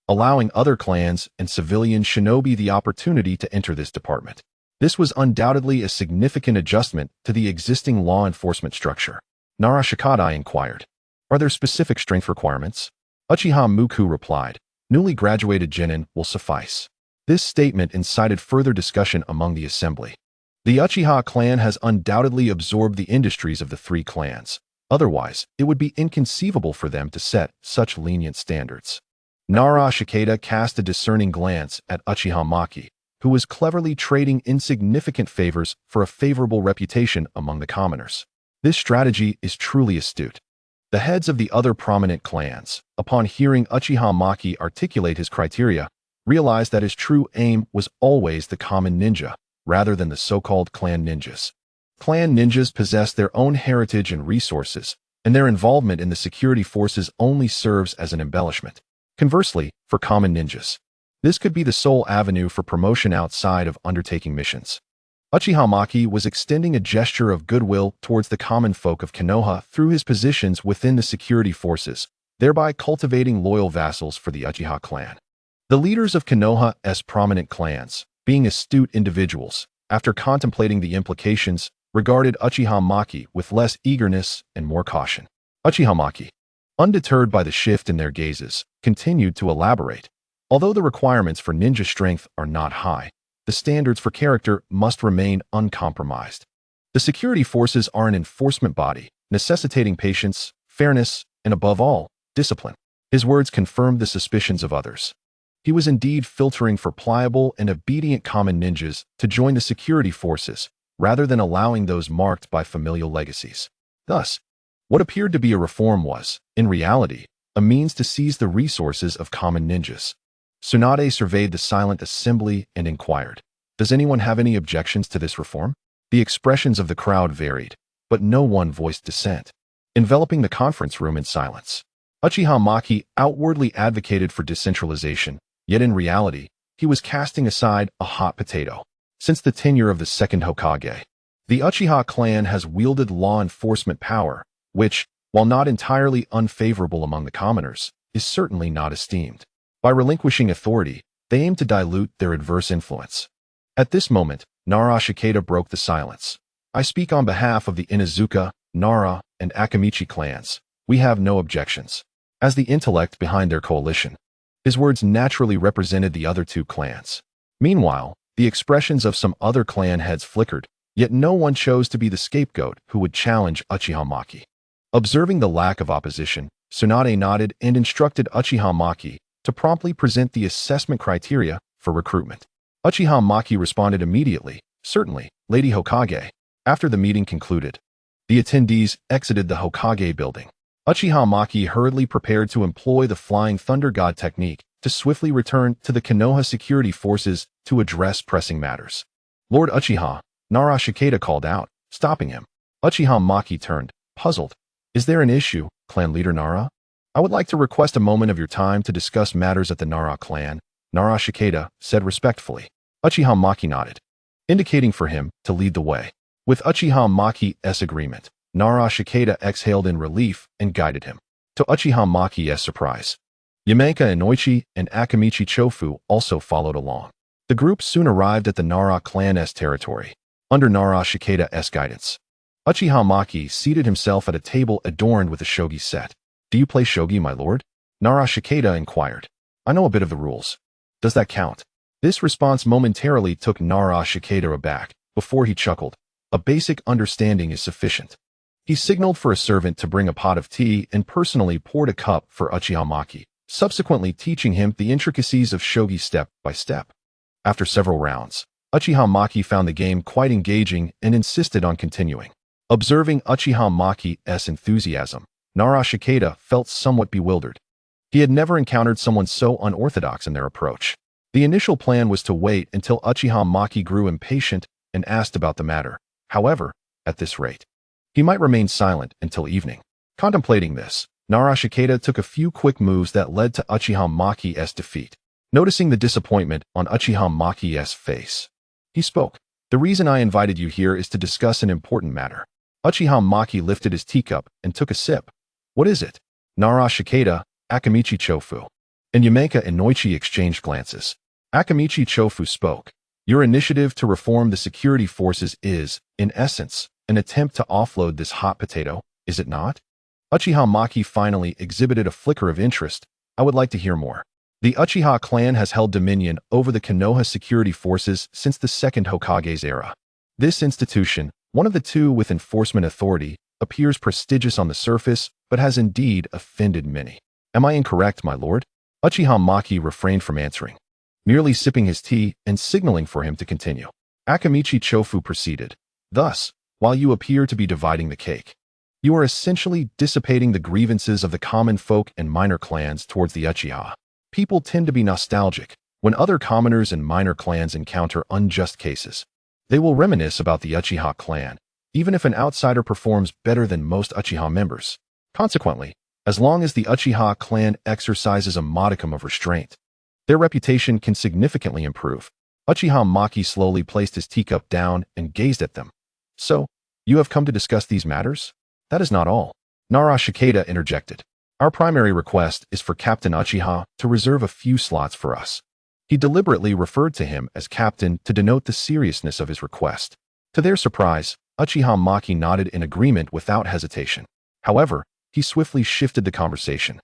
allowing other clans and civilian shinobi the opportunity to enter this department. This was undoubtedly a significant adjustment to the existing law enforcement structure. Nara Shikadai inquired, "Are there specific strength requirements?" Uchiha Muku replied, "Newly graduated Jonin will suffice." This statement incited further discussion among the assembly. The Uchiha clan has undoubtedly absorbed the industries of the 3 clans. Otherwise, it would be inconceivable for them to set such lenient standards. Nara Shikada cast a discerning glance at Uchiha Maki, who was cleverly trading insignificant favors for a favorable reputation among the commoners. This strategy is truly astute. The heads of the other prominent clans, upon hearing Uchiha Maki articulate his criteria, realized that his true aim was always the common ninja, rather than the so-called clan ninjas. Clan ninjas possess their own heritage and resources, and their involvement in the security forces only serves as an embellishment. Conversely, for common ninjas, this could be the sole avenue for promotion outside of undertaking missions. Uchiha Maki was extending a gesture of goodwill towards the common folk of Konoha through his positions within the security forces, thereby cultivating loyal vassals for the Uchiha clan. The leaders of Konoha's prominent clans, being astute individuals, after contemplating the implications, regarded Uchiha Maki with less eagerness and more caution. Uchiha Maki, undeterred by the shift in their gazes, continued to elaborate. Although the requirements for ninja strength are not high, the standards for character must remain uncompromised. The security forces are an enforcement body, necessitating patience, fairness, and above all, discipline. His words confirmed the suspicions of others. He was indeed filtering for pliable and obedient common ninjas to join the security forces, rather than allowing those marked by familial legacies. Thus, what appeared to be a reform was, in reality, a means to seize the resources of common ninjas. Tsunade surveyed the silent assembly and inquired, "Does anyone have any objections to this reform?" The expressions of the crowd varied, but no one voiced dissent. Enveloping the conference room in silence, Uchiha Maki outwardly advocated for decentralization, yet in reality, he was casting aside a hot potato. Since the tenure of the second Hokage, the Uchiha clan has wielded law enforcement power, which, while not entirely unfavorable among the commoners, is certainly not esteemed. By relinquishing authority, they aim to dilute their adverse influence. At this moment, Nara Shikada broke the silence. "I speak on behalf of the Inuzuka, Nara, and Akamichi clans. We have no objections." As the intellect behind their coalition, his words naturally represented the other 2 clans. Meanwhile, the expressions of some other clan heads flickered, yet no one chose to be the scapegoat who would challenge Uchiha Maki. Observing the lack of opposition, Tsunade nodded and instructed Uchiha Maki to promptly present the assessment criteria for recruitment. Uchiha Maki responded immediately, "Certainly, Lady Hokage." After the meeting concluded, the attendees exited the Hokage building. Uchiha Maki hurriedly prepared to employ the Flying Thunder God technique to swiftly return to the Konoha security forces to address pressing matters. Lord Uchiha, Nara Shiketa called out, stopping him. Uchiha Maki turned, puzzled. Is there an issue, clan leader Nara? I would like to request a moment of your time to discuss matters at the Nara clan, Nara Shiketa said respectfully. Uchiha Maki nodded, indicating for him to lead the way. With Uchiha Maki's agreement, Nara Shiketa exhaled in relief and guided him. To Uchiha Maki's surprise, Yamenka Inoichi and Akamichi Chofu also followed along. The group soon arrived at the Nara clan's territory, under Nara Shiketa's guidance. Uchiha Maki seated himself at a table adorned with a shogi set. Do you play shogi, my lord? Nara Shiketa inquired. I know a bit of the rules. Does that count? This response momentarily took Nara Shiketa aback, before he chuckled. A basic understanding is sufficient. He signaled for a servant to bring a pot of tea and personally poured a cup for Uchiha Maki, subsequently teaching him the intricacies of shogi step by step. After several rounds, Uchiha Maki found the game quite engaging and insisted on continuing. Observing Uchiha Maki's enthusiasm, Nara Shiketa felt somewhat bewildered. He had never encountered someone so unorthodox in their approach. The initial plan was to wait until Uchiha Maki grew impatient and asked about the matter. However, at this rate, he might remain silent until evening. Contemplating this, Nara Shiketa took a few quick moves that led to Uchiha Maki's defeat. Noticing the disappointment on Uchiha Maki's face, he spoke. The reason I invited you here is to discuss an important matter. Uchiha Maki lifted his teacup and took a sip. What is it? Nara Shiketa, Akamichi Chofu, and Yamenka Inoichi exchanged glances. Akamichi Chofu spoke. Your initiative to reform the security forces is, in essence, an attempt to offload this hot potato, is it not? Uchiha Maki finally exhibited a flicker of interest. I would like to hear more. The Uchiha clan has held dominion over the Konoha security forces since the second Hokage's era. This institution, one of the two with enforcement authority, appears prestigious on the surface, but has indeed offended many. Am I incorrect, my lord? Uchiha Maki refrained from answering, merely sipping his tea and signaling for him to continue. Akamichi Chofu proceeded. Thus, while you appear to be dividing the cake, you are essentially dissipating the grievances of the common folk and minor clans towards the Uchiha. People tend to be nostalgic. When other commoners and minor clans encounter unjust cases, they will reminisce about the Uchiha clan, even if an outsider performs better than most Uchiha members. Consequently, as long as the Uchiha clan exercises a modicum of restraint, their reputation can significantly improve. Uchiha Maki slowly placed his teacup down and gazed at them. So, you have come to discuss these matters? That is not all. Nara Shiketa interjected. Our primary request is for Captain Uchiha to reserve a few slots for us. He deliberately referred to him as captain to denote the seriousness of his request. To their surprise, Uchiha Maki nodded in agreement without hesitation. However, he swiftly shifted the conversation.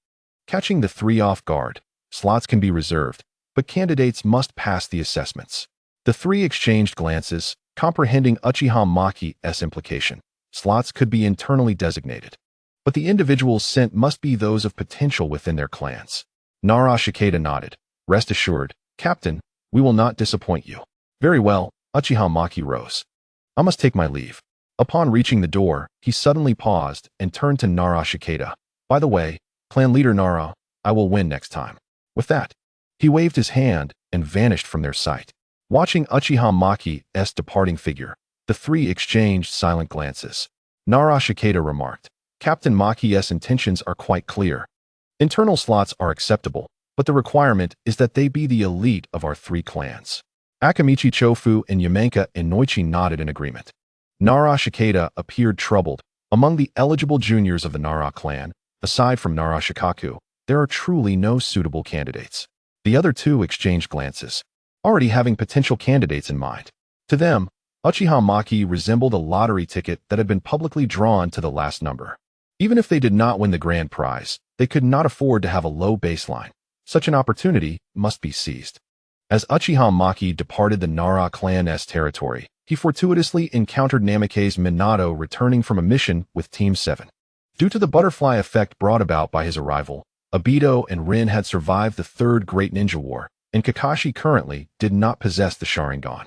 Catching the three off guard, slots can be reserved, but candidates must pass the assessments. The three exchanged glances, comprehending Uchiha Maki's implication. Slots could be internally designated, but the individuals sent must be those of potential within their clans. Nara Shiketa nodded. Rest assured, Captain, we will not disappoint you. Very well, Uchiha Maki rose. I must take my leave. Upon reaching the door, he suddenly paused and turned to Nara Shiketa. By the way, clan leader Nara, I will win next time. With that, he waved his hand and vanished from their sight. Watching Uchiha Maki's departing figure, the three exchanged silent glances. Nara Shiketa remarked, Captain Maki's intentions are quite clear. Internal slots are acceptable, but the requirement is that they be the elite of our three clans. Akamichi Chofu and Yamenka Inoichi nodded in agreement. Nara Shiketa appeared troubled. Among the eligible juniors of the Nara clan, aside from Nara Shikaku, there are truly no suitable candidates. The other two exchanged glances, already having potential candidates in mind. To them, Uchiha Maki resembled a lottery ticket that had been publicly drawn to the last number. Even if they did not win the grand prize, they could not afford to have a low baseline. Such an opportunity must be seized. As Uchiha Maki departed the Nara clan's territory, he fortuitously encountered Namake's Minato returning from a mission with Team 7. Due to the butterfly effect brought about by his arrival, Obito and Rin had survived the Third Great Ninja War, and Kakashi currently did not possess the Sharingan.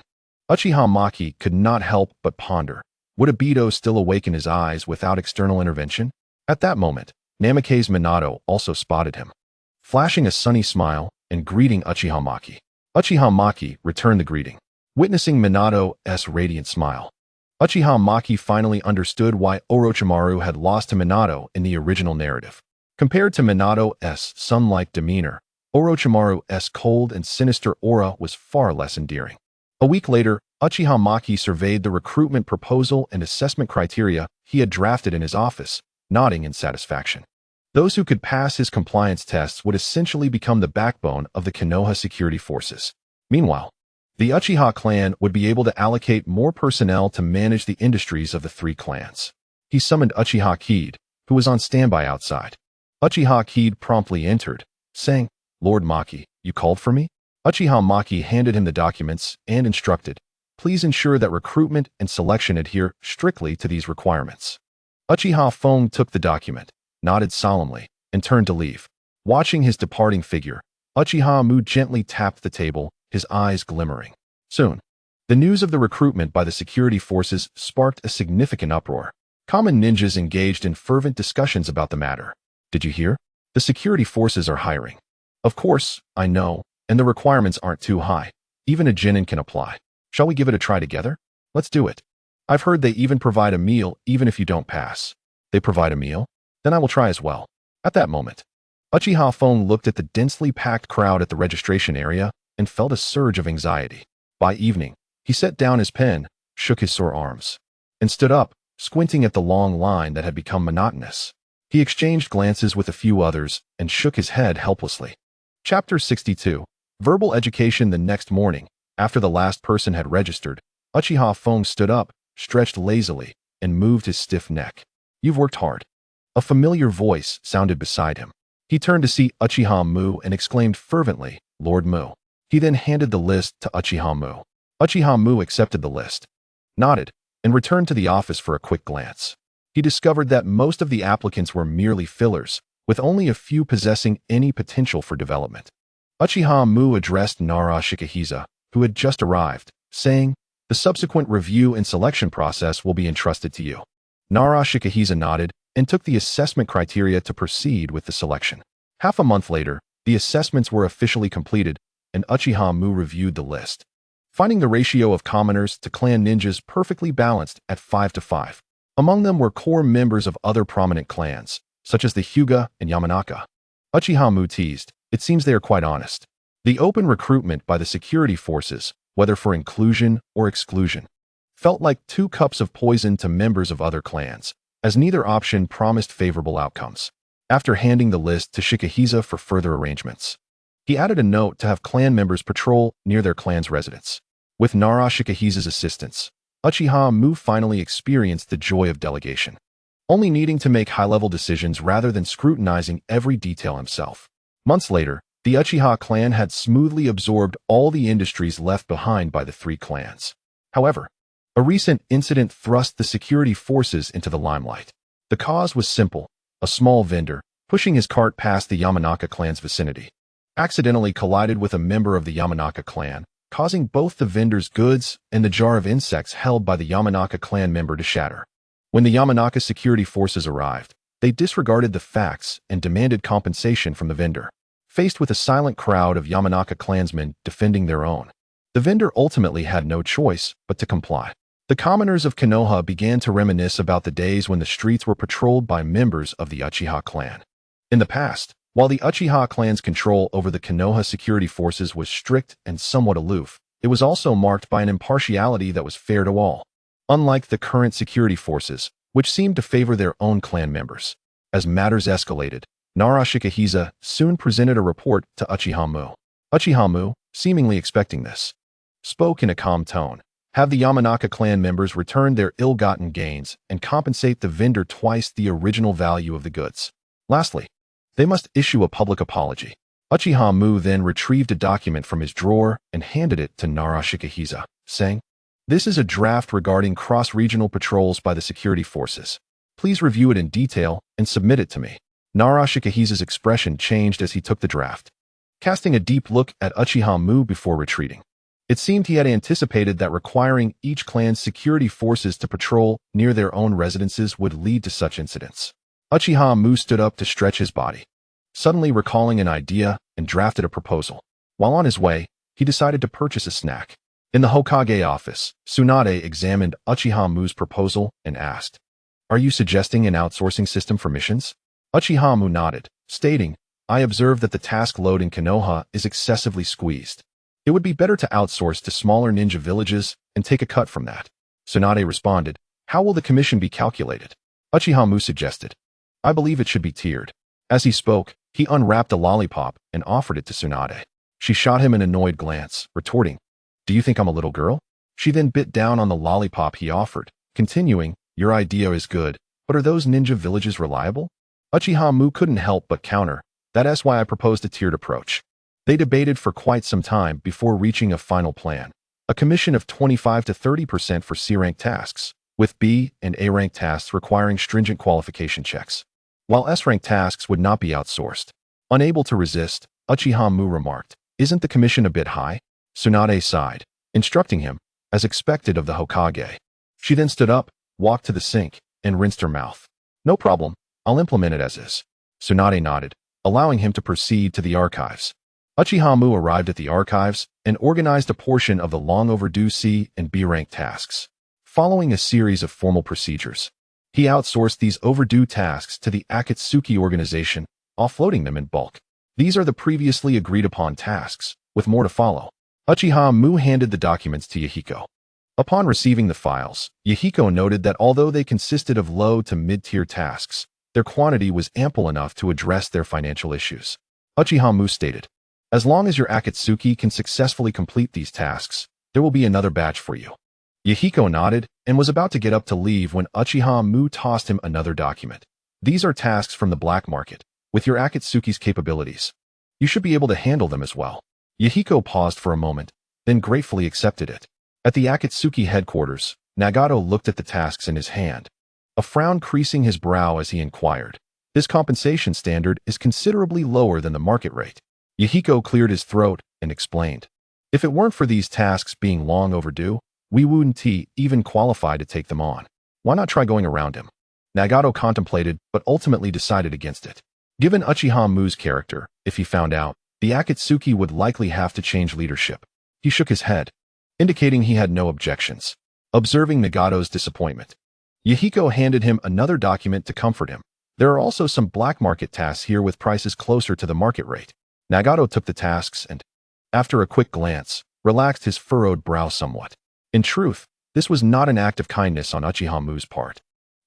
Uchiha Maki could not help but ponder, would Obito still awaken his eyes without external intervention? At that moment, Namake's Minato also spotted him, flashing a sunny smile and greeting Uchiha Maki. Uchiha Maki returned the greeting, witnessing Minato's radiant smile. Uchiha Maki finally understood why Orochimaru had lost to Minato in the original narrative. Compared to Minato's sun-like demeanor, Orochimaru's cold and sinister aura was far less endearing. A week later, Uchiha Maki surveyed the recruitment proposal and assessment criteria he had drafted in his office, nodding in satisfaction. Those who could pass his compliance tests would essentially become the backbone of the Konoha security forces. Meanwhile, the Uchiha clan would be able to allocate more personnel to manage the industries of the three clans. He summoned Uchiha Kid, who was on standby outside. Uchiha Kid promptly entered, saying, "Lord Maki, you called for me?" Uchiha Maki handed him the documents and instructed, "Please ensure that recruitment and selection adhere strictly to these requirements." Uchiha Fong took the document, nodded solemnly, and turned to leave. Watching his departing figure, Uchiha Mu gently tapped the table, his eyes glimmering. Soon, the news of the recruitment by the security forces sparked a significant uproar. Common ninjas engaged in fervent discussions about the matter. "Did you hear? The security forces are hiring." "Of course, I know, and the requirements aren't too high. Even a Jonin can apply. Shall we give it a try together? Let's do it. I've heard they even provide a meal even if you don't pass." "They provide a meal? Then I will try as well." At that moment, Uchiha Fong looked at the densely packed crowd at the registration area and felt a surge of anxiety. By evening, he set down his pen, shook his sore arms, and stood up, squinting at the long line that had become monotonous. He exchanged glances with a few others and shook his head helplessly. Chapter 62. Verbal education. The next morning, after the last person had registered, Uchiha Fong stood up, stretched lazily, and moved his stiff neck. "You've worked hard." A familiar voice sounded beside him. He turned to see Uchiha Mu and exclaimed fervently, "Lord Mu." He then handed the list to Uchiha Mu. Uchiha Mu accepted the list, nodded, and returned to the office for a quick glance. He discovered that most of the applicants were merely fillers, with only a few possessing any potential for development. Uchiha Mu addressed Nara Shikahisa, who had just arrived, saying, "The subsequent review and selection process will be entrusted to you." Nara Shikahisa nodded and took the assessment criteria to proceed with the selection. Half a month later, the assessments were officially completed, and Uchiha Mu reviewed the list, finding the ratio of commoners to clan ninjas perfectly balanced at 5-5. Among them were core members of other prominent clans, such as the Hyuga and Yamanaka. Uchiha Mu teased, "It seems they are quite honest." The open recruitment by the security forces, whether for inclusion or exclusion, felt like 2 cups of poison to members of other clans, as neither option promised favorable outcomes. After handing the list to Shikahisa for further arrangements, he added a note to have clan members patrol near their clan's residence. With Nara Shikahisa's assistance, Uchiha Mu finally experienced the joy of delegation, only needing to make high-level decisions rather than scrutinizing every detail himself. Months later, the Uchiha clan had smoothly absorbed all the industries left behind by the 3 clans. However, a recent incident thrust the security forces into the limelight. The cause was simple: a small vendor, pushing his cart past the Yamanaka clan's vicinity, accidentally collided with a member of the Yamanaka clan, causing both the vendor's goods and the jar of insects held by the Yamanaka clan member to shatter. When the Yamanaka security forces arrived, they disregarded the facts and demanded compensation from the vendor. Faced with a silent crowd of Yamanaka clansmen defending their own, the vendor ultimately had no choice but to comply. The commoners of Konoha began to reminisce about the days when the streets were patrolled by members of the Uchiha clan. In the past, while the Uchiha clan's control over the Konoha security forces was strict and somewhat aloof, it was also marked by an impartiality that was fair to all. Unlike the current security forces, which seemed to favor their own clan members. As matters escalated, Nara Shikahisa soon presented a report to Uchiha Mu. Uchiha Mu, seemingly expecting this, spoke in a calm tone. Have the Yamanaka clan members return their ill-gotten gains and compensate the vendor twice the original value of the goods. Lastly, they must issue a public apology. Uchiha Mu then retrieved a document from his drawer and handed it to Nara Shikahisa, saying, "This is a draft regarding cross-regional patrols by the security forces. Please review it in detail and submit it to me." Nara Shikahisa's expression changed as he took the draft, casting a deep look at Uchiha Mu before retreating. It seemed he had anticipated that requiring each clan's security forces to patrol near their own residences would lead to such incidents. Uchiha Mu stood up to stretch his body, suddenly recalling an idea and drafted a proposal. While on his way, he decided to purchase a snack. In the Hokage office, Tsunade examined Uchiha Mu's proposal and asked, "Are you suggesting an outsourcing system for missions?" Uchiha Mu nodded, stating, "I observe that the task load in Konoha is excessively squeezed. It would be better to outsource to smaller ninja villages and take a cut from that." Tsunade responded, "How will the commission be calculated?" Uchiha Mu suggested, "I believe it should be tiered." As he spoke, he unwrapped a lollipop and offered it to Tsunade. She shot him an annoyed glance, retorting, "Do you think I'm a little girl?" She then bit down on the lollipop he offered, continuing, "Your idea is good, but are those ninja villages reliable?" Uchiha Mu couldn't help but counter, "That's why I proposed a tiered approach." They debated for quite some time before reaching a final plan, a commission of 25 to 30% for C-rank tasks, with B and A-rank tasks requiring stringent qualification checks, while S-rank tasks would not be outsourced. Unable to resist, Uchiha Mu remarked, "Isn't the commission a bit high?" Tsunade sighed, instructing him, as expected of the Hokage. She then stood up, walked to the sink, and rinsed her mouth. "No problem, I'll implement it as is." Tsunade nodded, allowing him to proceed to the archives. Uchiha Mu arrived at the archives and organized a portion of the long-overdue C and B-rank tasks. Following a series of formal procedures, he outsourced these overdue tasks to the Akatsuki organization, offloading them in bulk. These are the previously agreed-upon tasks, with more to follow. Uchiha Mu handed the documents to Yahiko. Upon receiving the files, Yahiko noted that although they consisted of low to mid-tier tasks, their quantity was ample enough to address their financial issues. Uchiha Mu stated, "As long as your Akatsuki can successfully complete these tasks, there will be another batch for you." Yahiko nodded and was about to get up to leave when Uchiha Mu tossed him another document. "These are tasks from the black market, with your Akatsuki's capabilities. You should be able to handle them as well." Yahiko paused for a moment, then gratefully accepted it. At the Akatsuki headquarters, Nagato looked at the tasks in his hand, a frown creasing his brow as he inquired, "This compensation standard is considerably lower than the market rate." Yahiko cleared his throat and explained, "If it weren't for these tasks being long overdue, we wouldn't even qualify to take them on. Why not try going around him?" Nagato contemplated but ultimately decided against it. Given Uchiha Mu's character, if he found out, the Akatsuki would likely have to change leadership. He shook his head, indicating he had no objections. Observing Nagato's disappointment, Yahiko handed him another document to comfort him. "There are also some black market tasks here with prices closer to the market rate." Nagato took the tasks and, after a quick glance, relaxed his furrowed brow somewhat. In truth, this was not an act of kindness on Uchiha Mu's part.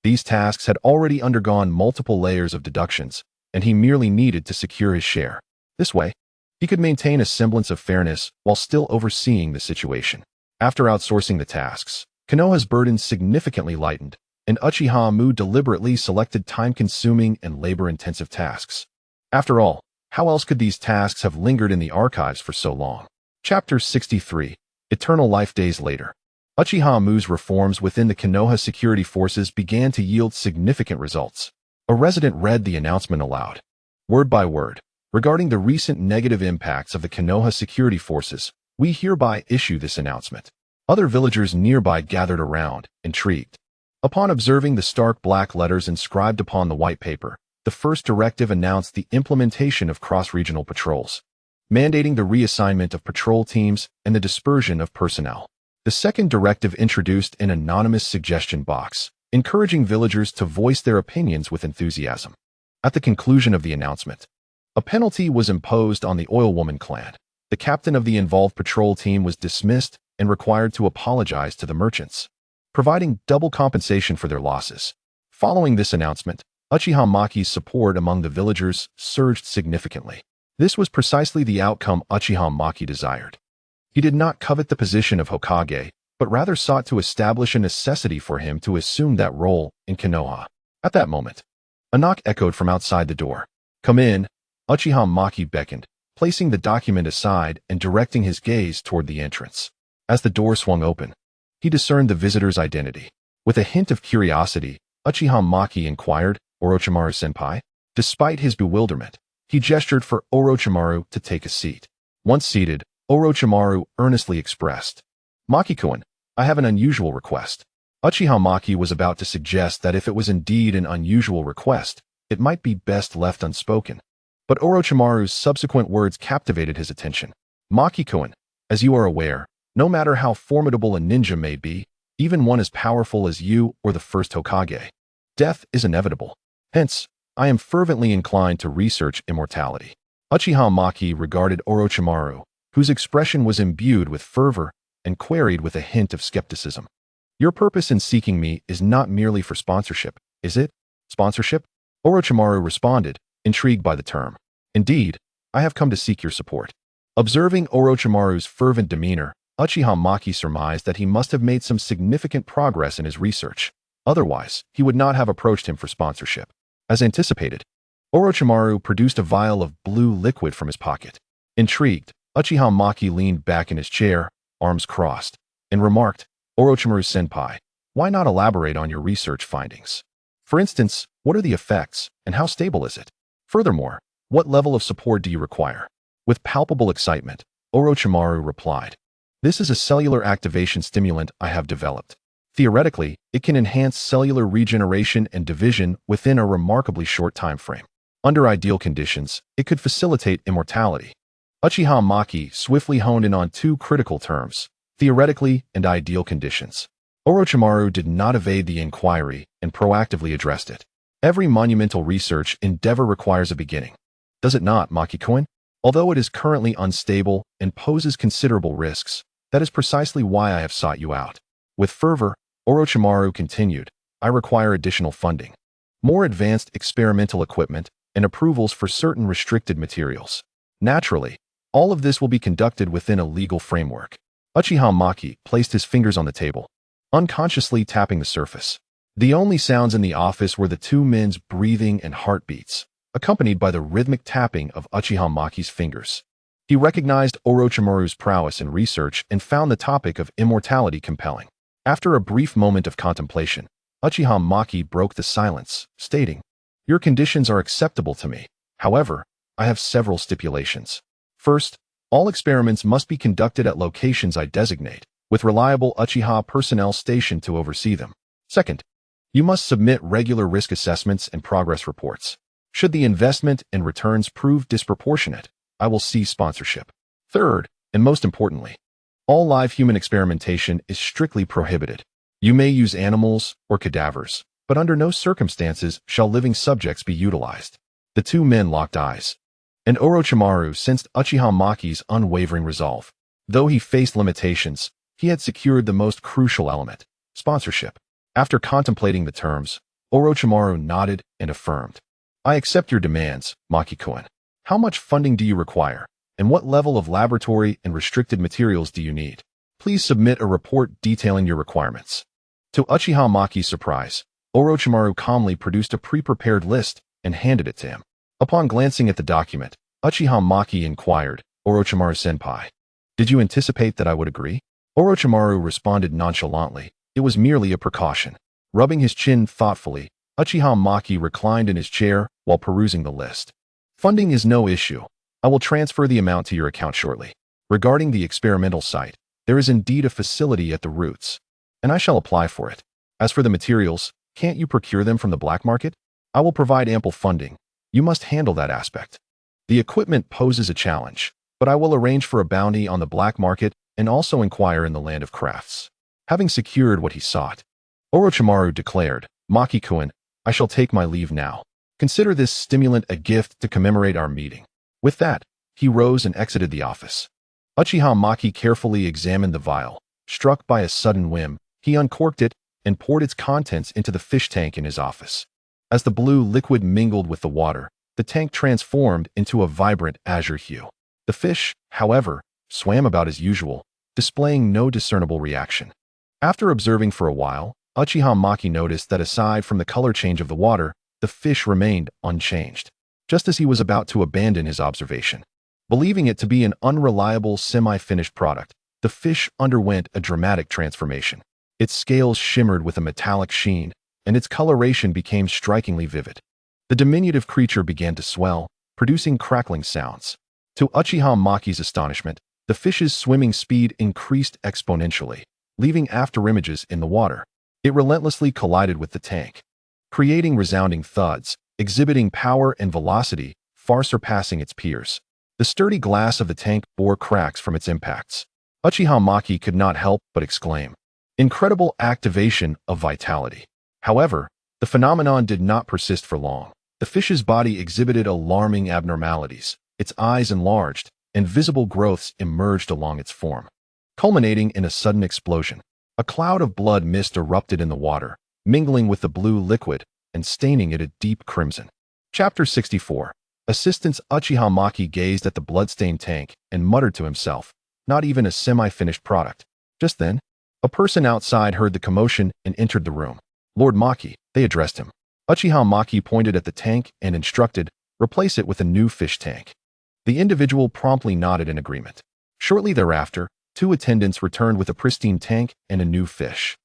These tasks had already undergone multiple layers of deductions, and he merely needed to secure his share. This way, he could maintain a semblance of fairness while still overseeing the situation. After outsourcing the tasks, Konoha's burden significantly lightened, and Uchiha Mu deliberately selected time-consuming and labor-intensive tasks. After all, how else could these tasks have lingered in the archives for so long? Chapter 63, Eternal Life. Days later, Uchiha Mu's reforms within the Konoha security forces began to yield significant results. A resident read the announcement aloud, word by word. "Regarding the recent negative impacts of the Konoha security forces, we hereby issue this announcement." Other villagers nearby gathered around, intrigued. Upon observing the stark black letters inscribed upon the white paper, the first directive announced the implementation of cross-regional patrols, mandating the reassignment of patrol teams and the dispersion of personnel. The second directive introduced an anonymous suggestion box, encouraging villagers to voice their opinions with enthusiasm. At the conclusion of the announcement, a penalty was imposed on the Oil Woman clan. The captain of the involved patrol team was dismissed and required to apologize to the merchants, providing double compensation for their losses. Following this announcement, Uchiha Maki's support among the villagers surged significantly. This was precisely the outcome Uchiha Maki desired. He did not covet the position of Hokage, but rather sought to establish a necessity for him to assume that role in Konoha. At that moment, a knock echoed from outside the door. "Come in," Uchiha Maki beckoned, placing the document aside and directing his gaze toward the entrance. As the door swung open, he discerned the visitor's identity. With a hint of curiosity, Uchiha Maki inquired, "Orochimaru-senpai?" Despite his bewilderment, he gestured for Orochimaru to take a seat. Once seated, Orochimaru earnestly expressed, "Maki-kun, I have an unusual request." Uchiha Maki was about to suggest that if it was indeed an unusual request, it might be best left unspoken. But Orochimaru's subsequent words captivated his attention. Maki-kun, as you are aware, no matter how formidable a ninja may be, even one as powerful as you or the first Hokage, death is inevitable. Hence, I am fervently inclined to research immortality. Uchiha Maki regarded Orochimaru, whose expression was imbued with fervor and queried with a hint of skepticism. Your purpose in seeking me is not merely for sponsorship, is it? Sponsorship? Orochimaru responded, intrigued by the term. Indeed, I have come to seek your support. Observing Orochimaru's fervent demeanor, Uchiha Maki surmised that he must have made some significant progress in his research. Otherwise, he would not have approached him for sponsorship. As anticipated, Orochimaru produced a vial of blue liquid from his pocket. Intrigued, Uchiha Maki leaned back in his chair, arms crossed, and remarked, Orochimaru-senpai, why not elaborate on your research findings? For instance, what are the effects, and how stable is it? Furthermore, what level of support do you require? With palpable excitement, Orochimaru replied, This is a cellular activation stimulant I have developed. Theoretically, it can enhance cellular regeneration and division within a remarkably short time frame. Under ideal conditions, it could facilitate immortality. Uchiha Maki swiftly honed in on two critical terms, theoretically and ideal conditions. Orochimaru did not evade the inquiry and proactively addressed it. Every monumental research endeavor requires a beginning. Does it not, Maki-kun? Although it is currently unstable and poses considerable risks, that is precisely why I have sought you out. With fervor, Orochimaru continued, I require additional funding, more advanced experimental equipment, and approvals for certain restricted materials. Naturally, all of this will be conducted within a legal framework. Uchiha Maki placed his fingers on the table, unconsciously tapping the surface. The only sounds in the office were the two men's breathing and heartbeats, accompanied by the rhythmic tapping of Uchiha Maki's fingers. He recognized Orochimaru's prowess in research and found the topic of immortality compelling. After a brief moment of contemplation, Uchiha Maki broke the silence, stating, Your conditions are acceptable to me. However, I have several stipulations. First, all experiments must be conducted at locations I designate, with reliable Uchiha personnel stationed to oversee them. Second, you must submit regular risk assessments and progress reports. Should the investment and returns prove disproportionate, I will cease sponsorship. Third, and most importantly, all live human experimentation is strictly prohibited. You may use animals or cadavers, but under no circumstances shall living subjects be utilized. The two men locked eyes, and Orochimaru sensed Uchiha Maki's unwavering resolve. Though he faced limitations, he had secured the most crucial element, sponsorship. After contemplating the terms, Orochimaru nodded and affirmed, I accept your demands, Maki-kun. How much funding do you require, and what level of laboratory and restricted materials do you need? Please submit a report detailing your requirements. To Uchiha Maki's surprise, Orochimaru calmly produced a pre-prepared list and handed it to him. Upon glancing at the document, Uchiha Maki inquired, Orochimaru-senpai, did you anticipate that I would agree? Orochimaru responded nonchalantly, it was merely a precaution. Rubbing his chin thoughtfully, Uchiha Maki reclined in his chair while perusing the list. Funding is no issue. I will transfer the amount to your account shortly. Regarding the experimental site, there is indeed a facility at the roots, and I shall apply for it. As for the materials, can't you procure them from the black market? I will provide ample funding. You must handle that aspect. The equipment poses a challenge, but I will arrange for a bounty on the black market and also inquire in the land of crafts. Having secured what he sought, Orochimaru declared, Maki-kun, I shall take my leave now. Consider this stimulant a gift to commemorate our meeting. With that, he rose and exited the office. Uchiha Maki carefully examined the vial. Struck by a sudden whim, he uncorked it and poured its contents into the fish tank in his office. As the blue liquid mingled with the water, the tank transformed into a vibrant azure hue. The fish, however, swam about as usual, displaying no discernible reaction. After observing for a while, Uchiha Maki noticed that aside from the color change of the water, the fish remained unchanged. Just as he was about to abandon his observation, believing it to be an unreliable semi-finished product, the fish underwent a dramatic transformation. Its scales shimmered with a metallic sheen, and its coloration became strikingly vivid. The diminutive creature began to swell, producing crackling sounds. To Uchiha Maki's astonishment, the fish's swimming speed increased exponentially, leaving afterimages in the water. It relentlessly collided with the tank. Creating resounding thuds, exhibiting power and velocity far surpassing its peers. The sturdy glass of the tank bore cracks from its impacts. Uchiha Maki could not help but exclaim, "Incredible activation of vitality." However, the phenomenon did not persist for long. The fish's body exhibited alarming abnormalities. Its eyes enlarged, and visible growths emerged along its form, culminating in a sudden explosion. A cloud of blood mist erupted in the water, mingling with the blue liquid and staining it a deep crimson. Chapter 64. Assistant Uchiha Maki gazed at the bloodstained tank and muttered to himself, "Not even a semi-finished product." Just then, a person outside heard the commotion and entered the room. "Lord Maki," they addressed him. Uchiha Maki pointed at the tank and instructed, "Replace it with a new fish tank." The individual promptly nodded in agreement. Shortly thereafter, two attendants returned with a pristine tank and a new fish.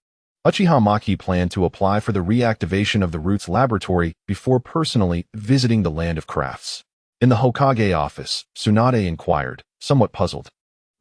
Uchiha Maki planned to apply for the reactivation of the Roots laboratory before personally visiting the Land of Crafts. In the Hokage office, Tsunade inquired, somewhat puzzled.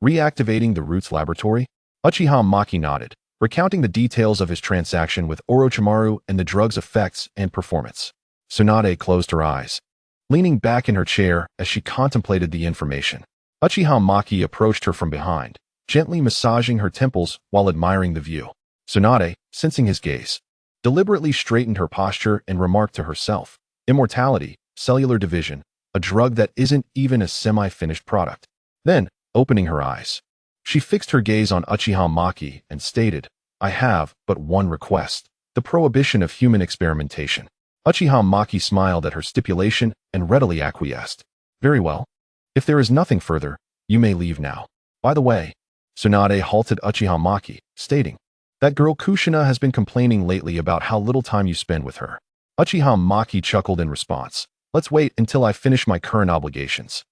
"Reactivating the Roots laboratory?" Uchiha Maki nodded, recounting the details of his transaction with Orochimaru and the drug's effects and performance. Tsunade closed her eyes, leaning back in her chair as she contemplated the information. Uchiha Maki approached her from behind, gently massaging her temples while admiring the view. Tsunade, sensing his gaze, deliberately straightened her posture and remarked to herself, "Immortality, cellular division, a drug that isn't even a semi-finished product." Then, opening her eyes, she fixed her gaze on Uchiha Maki and stated, "I have but one request, the prohibition of human experimentation." Uchiha Maki smiled at her stipulation and readily acquiesced. "Very well. If there is nothing further, you may leave now. By the way," Tsunade halted Uchiha Maki, stating, "That girl Kushina has been complaining lately about how little time you spend with her." Uchiha Maki chuckled in response, "Let's wait until I finish my current obligations.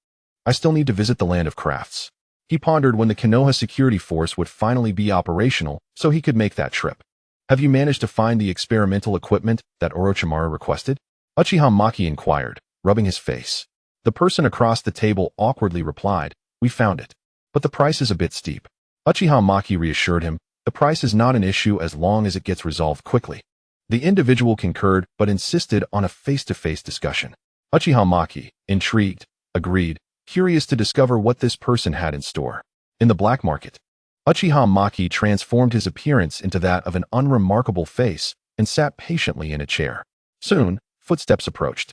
I still need to visit the Land of Crafts." He pondered when the Konoha security force would finally be operational so he could make that trip. "Have you managed to find the experimental equipment that Orochimaru requested?" Uchiha Maki inquired, rubbing his face. The person across the table awkwardly replied, "We found it. But the price is a bit steep." Uchiha Maki reassured him, "The price is not an issue as long as it gets resolved quickly." The individual concurred but insisted on a face-to-face discussion. Uchiha Maki, intrigued, agreed, curious to discover what this person had in store. In the black market, Uchiha Maki transformed his appearance into that of an unremarkable face and sat patiently in a chair. Soon, footsteps approached,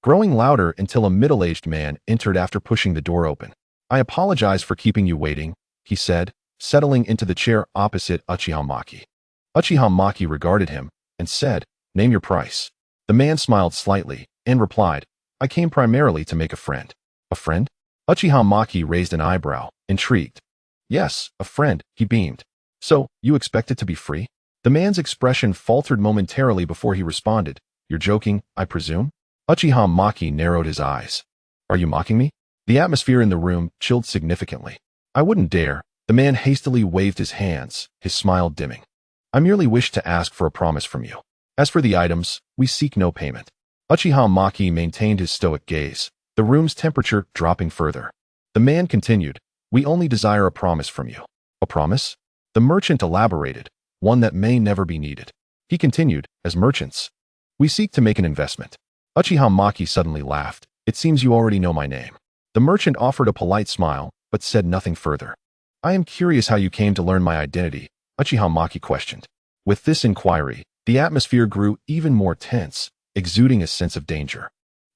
growing louder until a middle-aged man entered after pushing the door open. "I apologize for keeping you waiting," he said, settling into the chair opposite Uchiha Maki. Uchiha Maki regarded him and said, "Name your price." The man smiled slightly and replied, "I came primarily to make a friend." "A friend?" Uchiha Maki raised an eyebrow, intrigued. "Yes, a friend," he beamed. "So, you expect it to be free?" The man's expression faltered momentarily before he responded, "You're joking, I presume?" Uchiha Maki narrowed his eyes. "Are you mocking me?" The atmosphere in the room chilled significantly. "I wouldn't dare." The man hastily waved his hands, his smile dimming. "I merely wish to ask for a promise from you. As for the items, we seek no payment." Uchiha Maki maintained his stoic gaze, the room's temperature dropping further. The man continued, "We only desire a promise from you." "A promise?" The merchant elaborated, "One that may never be needed." He continued, "As merchants, we seek to make an investment." Uchiha Maki suddenly laughed. "It seems you already know my name." The merchant offered a polite smile, but said nothing further. "I am curious how you came to learn my identity," Uchiha Maki questioned. With this inquiry, the atmosphere grew even more tense, exuding a sense of danger.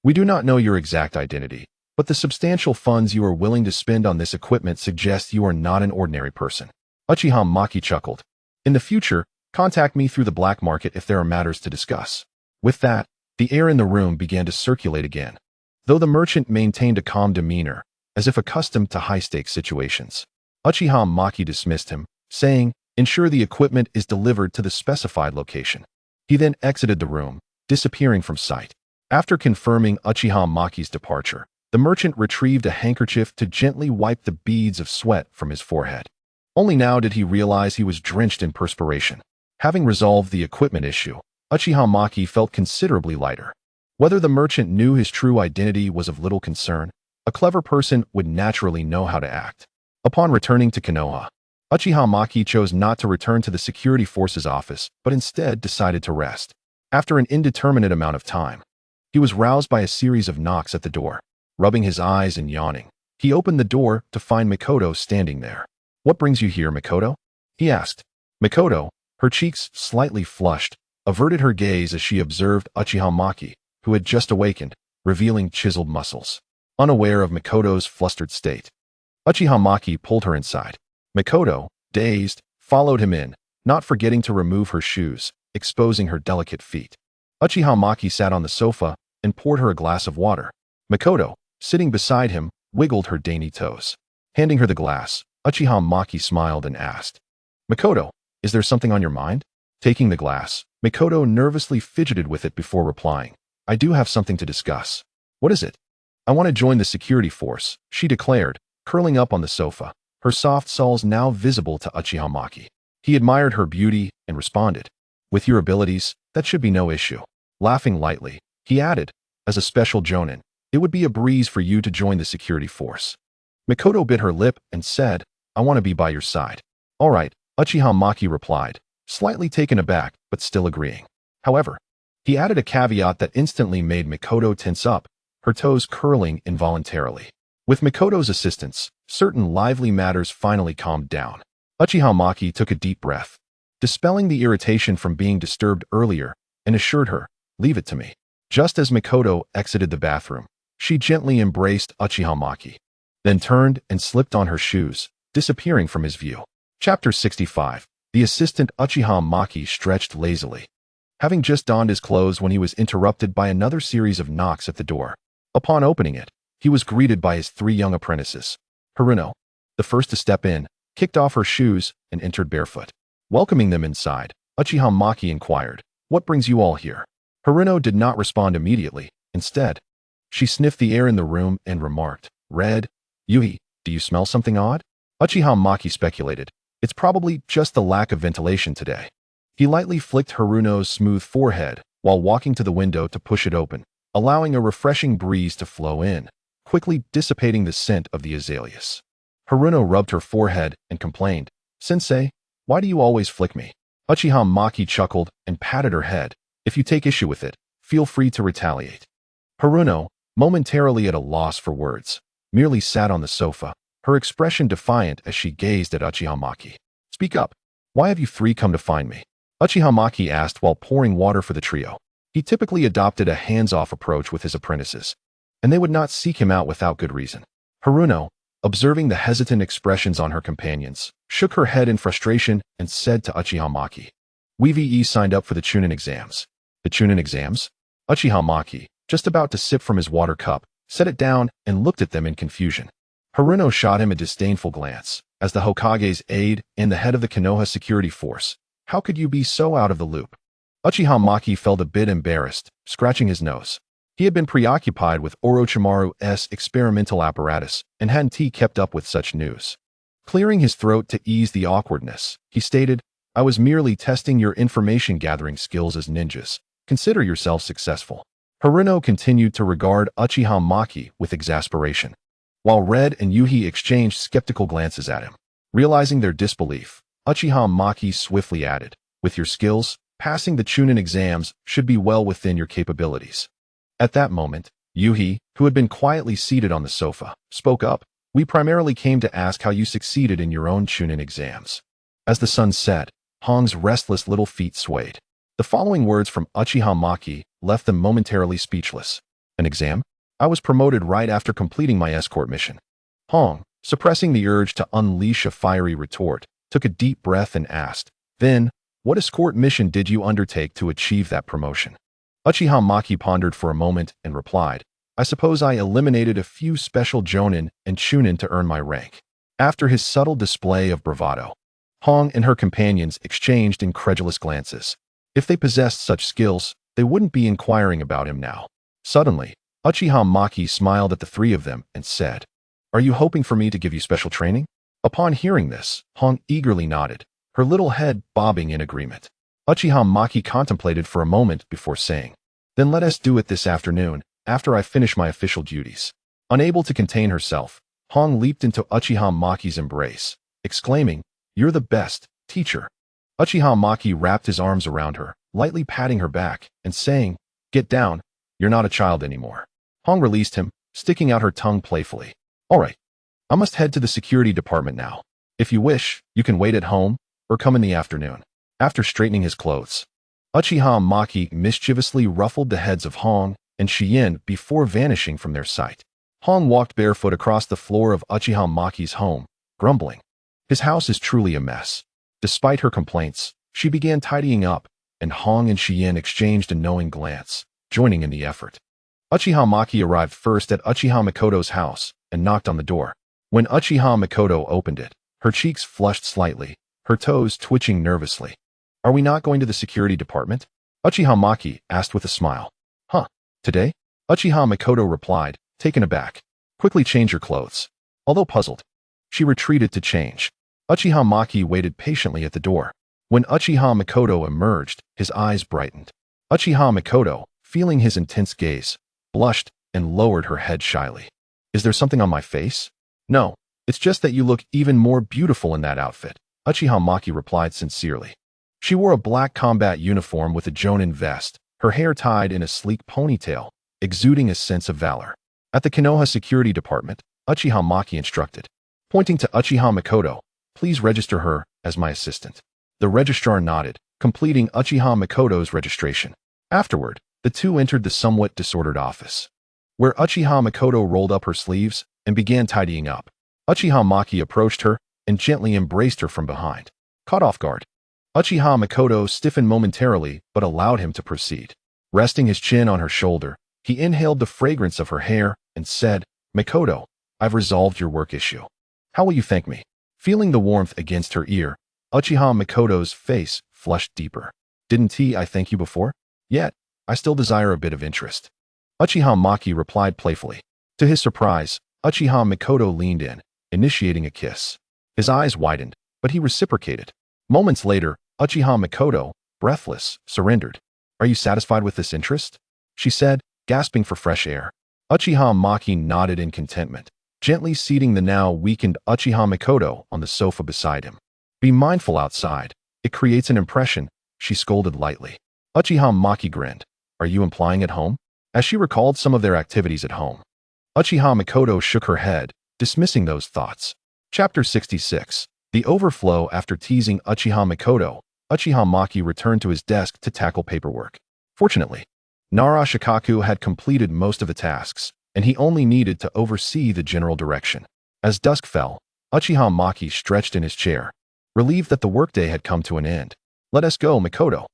"We do not know your exact identity, but the substantial funds you are willing to spend on this equipment suggest you are not an ordinary person." Uchiha Maki chuckled. "In the future, contact me through the black market if there are matters to discuss." With that, the air in the room began to circulate again, though the merchant maintained a calm demeanor, as if accustomed to high-stakes situations. Uchiha Maki dismissed him, saying, "Ensure the equipment is delivered to the specified location." He then exited the room, disappearing from sight. After confirming Uchiha Maki's departure, the merchant retrieved a handkerchief to gently wipe the beads of sweat from his forehead. Only now did he realize he was drenched in perspiration. Having resolved the equipment issue, Uchiha Maki felt considerably lighter. Whether the merchant knew his true identity was of little concern, a clever person would naturally know how to act. Upon returning to Konoha, Uchiha Maki chose not to return to the security forces office, but instead decided to rest. After an indeterminate amount of time, He was roused by a series of knocks at the door. Rubbing his eyes and yawning, he opened the door to find Mikoto standing there. "What brings you here, Mikoto?" he asked. Mikoto, her cheeks slightly flushed, averted her gaze as she observed Uchiha Maki, who had just awakened, revealing chiseled muscles. Unaware of Mikoto's flustered state, Uchiha Maki pulled her inside. Mikoto, dazed, followed him in, not forgetting to remove her shoes, exposing her delicate feet. Uchiha Maki sat on the sofa and poured her a glass of water. Mikoto, sitting beside him, wiggled her dainty toes. Handing her the glass, Uchiha Maki smiled and asked, "Mikoto, is there something on your mind?" Taking the glass, Mikoto nervously fidgeted with it before replying, "I do have something to discuss." "What is it?" "I want to join the security force," she declared, curling up on the sofa, her soft soles now visible to Uchiha Maki. He admired her beauty and responded, "With your abilities, that should be no issue." Laughing lightly, he added, "As a special Jonin, it would be a breeze for you to join the security force." Mikoto bit her lip and said, "I want to be by your side." "All right," Uchiha Maki replied, slightly taken aback but still agreeing. However, he added a caveat that instantly made Mikoto tense up, her toes curling involuntarily. With Mikoto's assistance, certain lively matters finally calmed down. Uchiha Maki took a deep breath, dispelling the irritation from being disturbed earlier, and assured her, "Leave it to me." Just as Mikoto exited the bathroom, she gently embraced Uchiha Maki, then turned and slipped on her shoes, disappearing from his view. Chapter 65. The assistant Uchiha Maki stretched lazily, having just donned his clothes when he was interrupted by another series of knocks at the door. Upon opening it, he was greeted by his 3 young apprentices. Haruno, the first to step in, kicked off her shoes and entered barefoot. Welcoming them inside, Uchiha Maki inquired, "What brings you all here?" Haruno did not respond immediately. Instead, she sniffed the air in the room and remarked, "Red, Yuhi, do you smell something odd?" Uchiha Maki speculated, "It's probably just the lack of ventilation today." He lightly flicked Haruno's smooth forehead while walking to the window to push it open, allowing a refreshing breeze to flow in, quickly dissipating the scent of the azaleas. Haruno rubbed her forehead and complained, "Sensei, why do you always flick me?" Uchiha Maki chuckled and patted her head. "If you take issue with it, feel free to retaliate." Haruno, momentarily at a loss for words, merely sat on the sofa, her expression defiant as she gazed at Uchiha Maki. "Speak up. Why have you 3 come to find me?" Uchiha Maki asked while pouring water for the trio. He typically adopted a hands-off approach with his apprentices, and they would not seek him out without good reason. Haruno, observing the hesitant expressions on her companions, shook her head in frustration and said to Uchiha Maki, "We VE signed up for the Chunin exams." "The Chunin exams?" Uchiha Maki, just about to sip from his water cup, set it down and looked at them in confusion. Haruno shot him a disdainful glance. "As the Hokage's aide and the head of the Konoha security force, how could you be so out of the loop?" Uchiha Maki felt a bit embarrassed, scratching his nose. He had been preoccupied with Orochimaru's experimental apparatus and hadn't kept up with such news. Clearing his throat to ease the awkwardness, he stated, "I was merely testing your information-gathering skills as ninjas. Consider yourself successful." Haruno continued to regard Uchiha Maki with exasperation, while Red and Yuhi exchanged skeptical glances at him. Realizing their disbelief, Uchiha Maki swiftly added, "With your skills, passing the Chunin exams should be well within your capabilities." At that moment, Yuhi, who had been quietly seated on the sofa, spoke up, "We primarily came to ask how you succeeded in your own Chunin exams." As the sun set, Hong's restless little feet swayed. The following words from Uchiha Maki left them momentarily speechless. "An exam? I was promoted right after completing my escort mission." Hong, suppressing the urge to unleash a fiery retort, took a deep breath and asked, "Then, what escort mission did you undertake to achieve that promotion?" Uchiha Maki pondered for a moment and replied, "I suppose I eliminated a few special Jonin and Chunin to earn my rank." After his subtle display of bravado, Hong and her companions exchanged incredulous glances. If they possessed such skills, they wouldn't be inquiring about him now. Suddenly, Uchiha Maki smiled at the 3 of them and said, "Are you hoping for me to give you special training?" Upon hearing this, Hong eagerly nodded, her little head bobbing in agreement. Uchiha Maki contemplated for a moment before saying, "Then let us do it this afternoon, after I finish my official duties." Unable to contain herself, Hong leaped into Uchiha Maki's embrace, exclaiming, "You're the best, teacher." Uchiha Maki wrapped his arms around her, lightly patting her back, and saying, "Get down, You're not a child anymore. Hong released him, sticking out her tongue playfully. All right. I must head to the security department now. If you wish, you can wait at home, or come in the afternoon. After straightening his clothes, Uchiha Maki mischievously ruffled the heads of Hong and Shiyin before vanishing from their sight. Hong walked barefoot across the floor of Uchiha Maki's home, grumbling. His house is truly a mess. Despite her complaints, she began tidying up, and Hong and Shiyin exchanged a knowing glance, joining in the effort. Uchiha Maki arrived first at Uchiha Mikoto's house and knocked on the door. When Uchiha Mikoto opened it, her cheeks flushed slightly, her toes twitching nervously. Are we not going to the security department? Uchiha Maki asked with a smile. Huh, today? Uchiha Mikoto replied, taken aback. Quickly change your clothes. Although puzzled, she retreated to change. Uchiha Maki waited patiently at the door. When Uchiha Mikoto emerged, his eyes brightened. Uchiha Mikoto, feeling his intense gaze, blushed and lowered her head shyly. Is there something on my face? No, it's just that you look even more beautiful in that outfit, Uchiha Maki replied sincerely. She wore a black combat uniform with a Jonin vest, her hair tied in a sleek ponytail, exuding a sense of valor. At the Konoha security department, Uchiha Maki instructed. Pointing to Uchiha Mikoto, please register her as my assistant. The registrar nodded, completing Uchiha Mikoto's registration. Afterward, the two entered the somewhat disordered office, where Uchiha Mikoto rolled up her sleeves and began tidying up. Uchiha Maki approached her and gently embraced her from behind. Caught off guard, Uchiha Mikoto stiffened momentarily but allowed him to proceed. Resting his chin on her shoulder, he inhaled the fragrance of her hair and said, Mikoto, I've resolved your work issue. How will you thank me? Feeling the warmth against her ear, Uchiha Mikoto's face flushed deeper. Didn't I thank you before? Yet, I still desire a bit of interest. Uchiha Maki replied playfully. To his surprise, Uchiha Mikoto leaned in, initiating a kiss. His eyes widened, but he reciprocated. Moments later, Uchiha Mikoto, breathless, surrendered. Are you satisfied with this interest? She said, gasping for fresh air. Uchiha Maki nodded in contentment, gently seating the now weakened Uchiha Mikoto on the sofa beside him. Be mindful outside. It creates an impression, she scolded lightly. Uchiha Maki grinned. Are you implying at home? As she recalled some of their activities at home, Uchiha Mikoto shook her head, dismissing those thoughts. Chapter 66. The overflow. After teasing Uchiha Mikoto, Uchiha Maki returned to his desk to tackle paperwork. Fortunately, Nara Shikaku had completed most of the tasks, and he only needed to oversee the general direction. As dusk fell, Uchiha Maki stretched in his chair, relieved that the workday had come to an end. Let us go, Mikoto.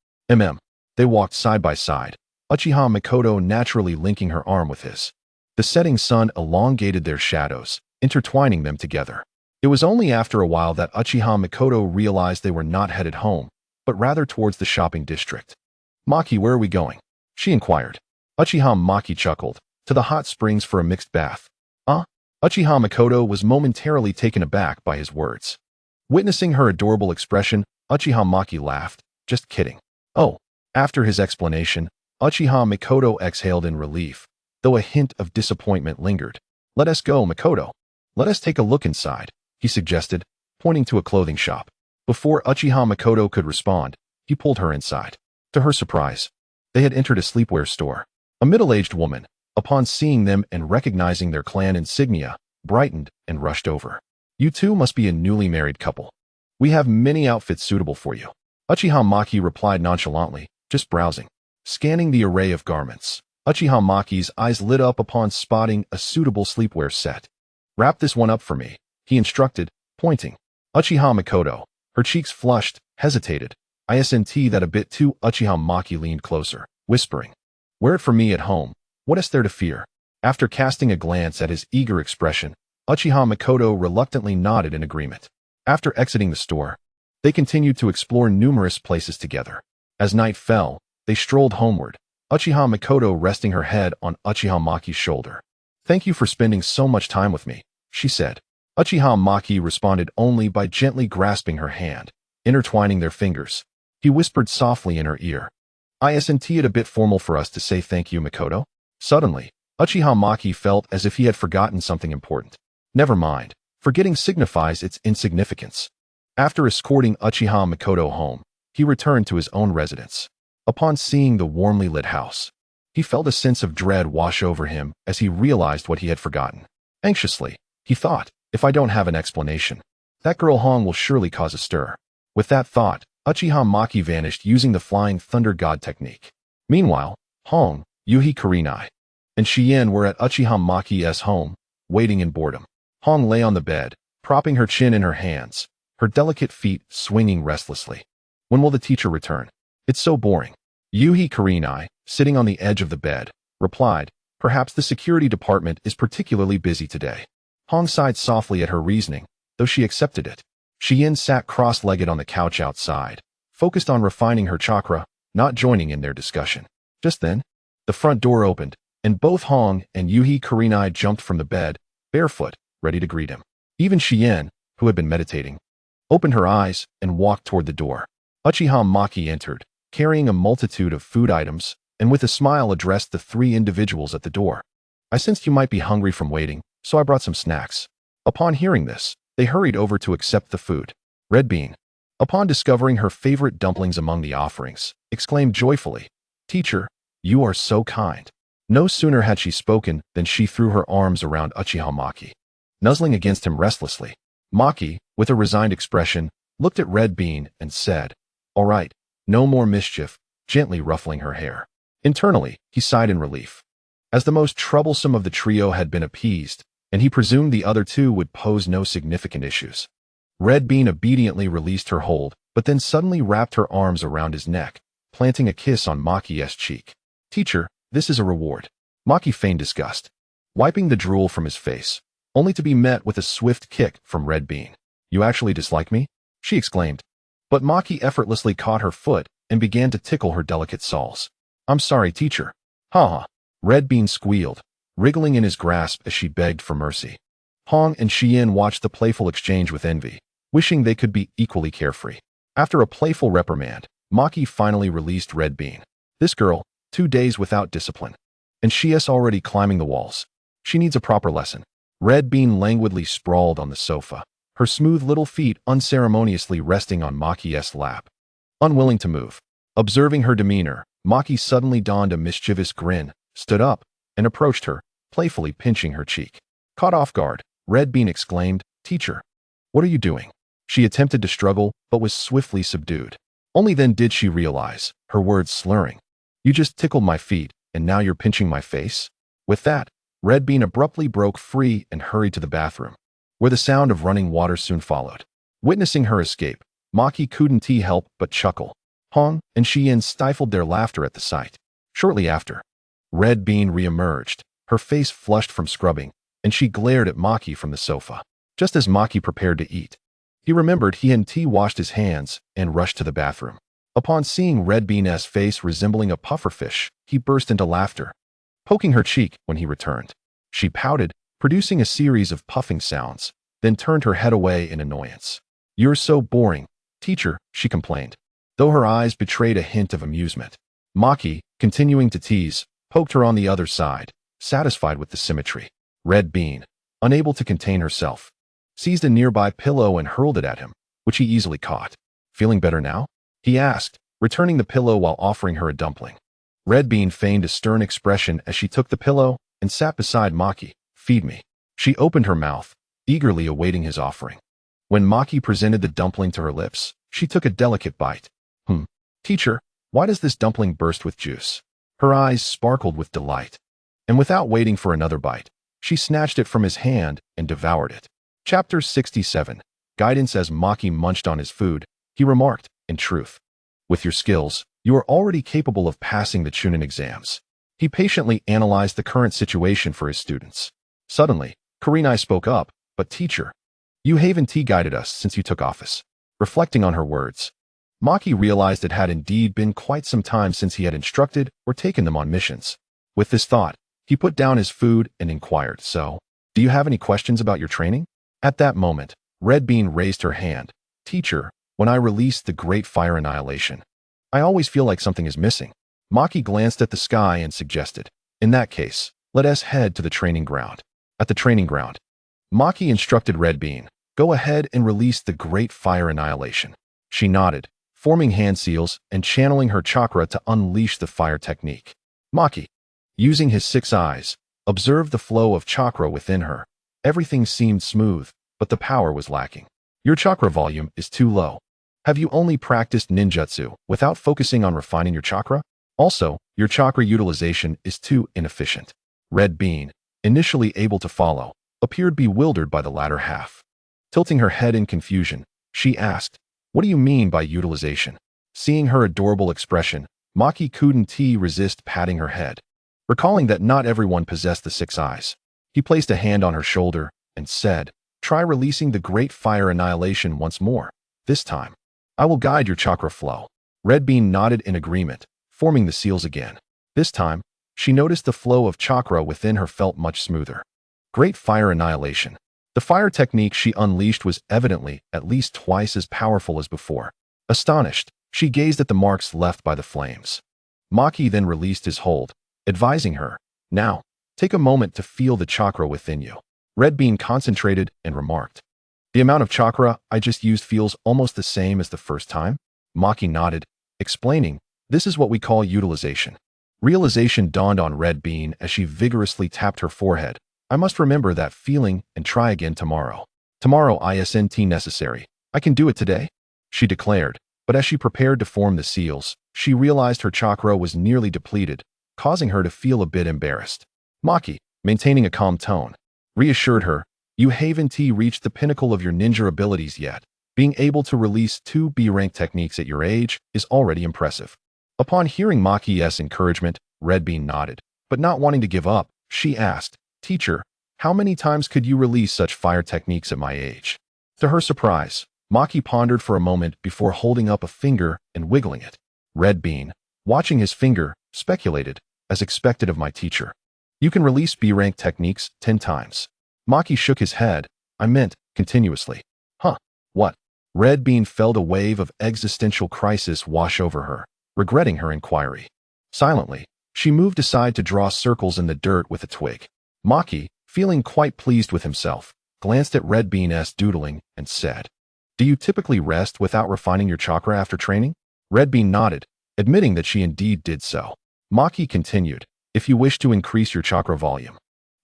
They walked side by side, Uchiha Mikoto naturally linking her arm with his. The setting sun elongated their shadows, intertwining them together. It was only after a while that Uchiha Mikoto realized they were not headed home, but rather towards the shopping district. Maki, where are we going? She inquired. Uchiha Maki chuckled. To the hot springs for a mixed bath. Uchiha Mikoto was momentarily taken aback by his words. Witnessing her adorable expression, Uchiha Maki laughed. Just kidding. Oh. After his explanation, Uchiha Mikoto exhaled in relief, though a hint of disappointment lingered. Let us go, Mikoto. Let us take a look inside, he suggested, pointing to a clothing shop. Before Uchiha Mikoto could respond, he pulled her inside. To her surprise, they had entered a sleepwear store. A middle-aged woman, upon seeing them and recognizing their clan insignia, brightened and rushed over. You two must be a newly married couple. We have many outfits suitable for you. Uchiha Maki replied nonchalantly, just browsing. Scanning the array of garments, Uchiha Maki's eyes lit up upon spotting a suitable sleepwear set. Wrap this one up for me, he instructed, pointing. Uchiha Mikoto, her cheeks flushed, hesitated. ISNT that a bit too. Uchiha Maki leaned closer, whispering. Wear it for me at home. What is there to fear? After casting a glance at his eager expression, Uchiha Mikoto reluctantly nodded in agreement. After exiting the store, they continued to explore numerous places together. As night fell, they strolled homeward, Uchiha Mikoto resting her head on Uchiha Maki's shoulder. Thank you for spending so much time with me, she said. Uchiha Maki responded only by gently grasping her hand, intertwining their fingers. He whispered softly in her ear. Isn't it a bit formal for us to say thank you, Mikoto? Suddenly, Uchiha Maki felt as if he had forgotten something important. Never mind, forgetting signifies its insignificance. After escorting Uchiha Mikoto home, he returned to his own residence. Upon seeing the warmly lit house, He felt a sense of dread wash over him as he realized what he had forgotten. Anxiously, he thought, if I don't have an explanation, that girl Hong will surely cause a stir. With that thought, Uchiha Maki vanished using the Flying Thunder God technique. Meanwhile, Hong, Yuhi Kurenai, and Shien were at Uchiha Maki's home, waiting in boredom. Hong lay on the bed, propping her chin in her hands, her delicate feet swinging restlessly. When will the teacher return? It's so boring. Yuhi Kurenai, sitting on the edge of the bed, replied, perhaps the security department is particularly busy today. Hong sighed softly at her reasoning, though she accepted it. Shien sat cross-legged on the couch outside, focused on refining her chakra, not joining in their discussion. Just then, the front door opened, and both Hong and Yuhi Kurenai jumped from the bed, barefoot, ready to greet him. Even Shien, who had been meditating, opened her eyes and walked toward the door. Uchiha Maki entered, carrying a multitude of food items, and with a smile addressed the three individuals at the door. I sensed you might be hungry from waiting, so I brought some snacks. Upon hearing this, they hurried over to accept the food. Red Bean, upon discovering her favorite dumplings among the offerings, exclaimed joyfully, Teacher, you are so kind. No sooner had she spoken than she threw her arms around Uchiha Maki, nuzzling against him restlessly. Maki, with a resigned expression, looked at Red Bean and said, All right, no more mischief, gently ruffling her hair. Internally, he sighed in relief. As the most troublesome of the trio had been appeased, and he presumed the other two would pose no significant issues. Red Bean obediently released her hold, but then suddenly wrapped her arms around his neck, planting a kiss on Maki's cheek. Teacher, this is a reward. Maki feigned disgust, wiping the drool from his face, only to be met with a swift kick from Red Bean. You actually dislike me? She exclaimed. But Maki effortlessly caught her foot and began to tickle her delicate soles. I'm sorry, teacher. Ha. Red Bean squealed, wriggling in his grasp as she begged for mercy. Hong and Shien watched the playful exchange with envy, wishing they could be equally carefree. After a playful reprimand, Maki finally released Red Bean. This girl, 2 days without discipline, and she's already climbing the walls. She needs a proper lesson. Red Bean languidly sprawled on the sofa, her smooth little feet unceremoniously resting on Maki's lap. Unwilling to move. Observing her demeanor, Maki suddenly donned a mischievous grin, stood up, and approached her, playfully pinching her cheek. Caught off guard, Red Bean exclaimed, Teacher, what are you doing? She attempted to struggle, but was swiftly subdued. Only then did she realize, her words slurring. You just tickled my feet, and now you're pinching my face? With that, Red Bean abruptly broke free and hurried to the bathroom, where the sound of running water soon followed. Witnessing her escape, Maki couldn't help but chuckle. Hong and Shien stifled their laughter at the sight. Shortly after, Red Bean reemerged, her face flushed from scrubbing, and she glared at Maki from the sofa. Just as Maki prepared to eat, he remembered he hadn't washed his hands and rushed to the bathroom. Upon seeing Red Bean's face resembling a pufferfish, he burst into laughter, poking her cheek when he returned. She pouted, producing a series of puffing sounds, then turned her head away in annoyance. You're so boring, teacher, she complained, though her eyes betrayed a hint of amusement. Maki, continuing to tease, poked her on the other side, satisfied with the symmetry. Red Bean, unable to contain herself, seized a nearby pillow and hurled it at him, which he easily caught. Feeling better now? He asked, returning the pillow while offering her a dumpling. Red Bean feigned a stern expression as she took the pillow and sat beside Maki. Feed me. She opened her mouth, eagerly awaiting his offering. When Maki presented the dumpling to her lips, she took a delicate bite. Teacher, why does this dumpling burst with juice? Her eyes sparkled with delight, and without waiting for another bite, she snatched it from his hand and devoured it. Chapter 67. Guidance. As Maki munched on his food, he remarked, in truth, with your skills, you are already capable of passing the Chunin exams. He patiently analyzed the current situation for his students. Suddenly, Kurenai spoke up, but teacher, you haven't guided us since you took office. Reflecting on her words, Maki realized it had indeed been quite some time since he had instructed or taken them on missions. With this thought, he put down his food and inquired, So, do you have any questions about your training? At that moment, Red Bean raised her hand. Teacher, when I released the Great Fire Annihilation, I always feel like something is missing. Maki glanced at the sky and suggested, In that case, let us head to the training ground. At the training ground, Maki instructed Red Bean, Go ahead and release the Great Fire Annihilation. She nodded, forming hand seals and channeling her chakra to unleash the fire technique. Maki, Using his 6 eyes, observed the flow of chakra within her. Everything seemed smooth, but the power was lacking. Your chakra volume is too low. Have you only practiced ninjutsu without focusing on refining your chakra? Also, your chakra utilization is too inefficient. Red Bean, initially able to follow, appeared bewildered by the latter half. Tilting her head in confusion, she asked, "What do you mean by utilization?" Seeing her adorable expression, Maki couldn't resist patting her head. Recalling that not everyone possessed the 6 eyes, he placed a hand on her shoulder and said, "Try releasing the Great Fire Annihilation once more. This time, I will guide your chakra flow." Red Bean nodded in agreement, forming the seals again. This time, she noticed the flow of chakra within her felt much smoother. Great Fire Annihilation. The fire technique she unleashed was evidently at least twice as powerful as before. Astonished, she gazed at the marks left by the flames. Maki then released his hold, advising her, "Now, take a moment to feel the chakra within you." Red Bean concentrated and remarked, "The amount of chakra I just used feels almost the same as the first time." Maki nodded, explaining, "This is what we call utilization." Realization dawned on Red Bean as she vigorously tapped her forehead. "I must remember that feeling and try again tomorrow. Tomorrow isn't necessary. I can do it today," she declared, but as she prepared to form the seals, she realized her chakra was nearly depleted, causing her to feel a bit embarrassed. Maki, maintaining a calm tone, reassured her, "You haven't reached the pinnacle of your ninja abilities yet. Being able to release 2 B-rank techniques at your age is already impressive." Upon hearing Maki's encouragement, Red Bean nodded, but not wanting to give up, she asked, "Teacher, how many times could you release such fire techniques at my age?" To her surprise, Maki pondered for a moment before holding up a finger and wiggling it. Red Bean, watching his finger, speculated, "As expected of my teacher. You can release B-rank techniques 10 times. Maki shook his head. "I meant, continuously." "Huh? What?" Red Bean felt a wave of existential crisis wash over her, regretting her inquiry. Silently, she moved aside to draw circles in the dirt with a twig. Maki, feeling quite pleased with himself, glanced at Red Bean's doodling and said, "Do you typically rest without refining your chakra after training?" Red Bean nodded, admitting that she indeed did so. Maki continued, "If you wish to increase your chakra volume,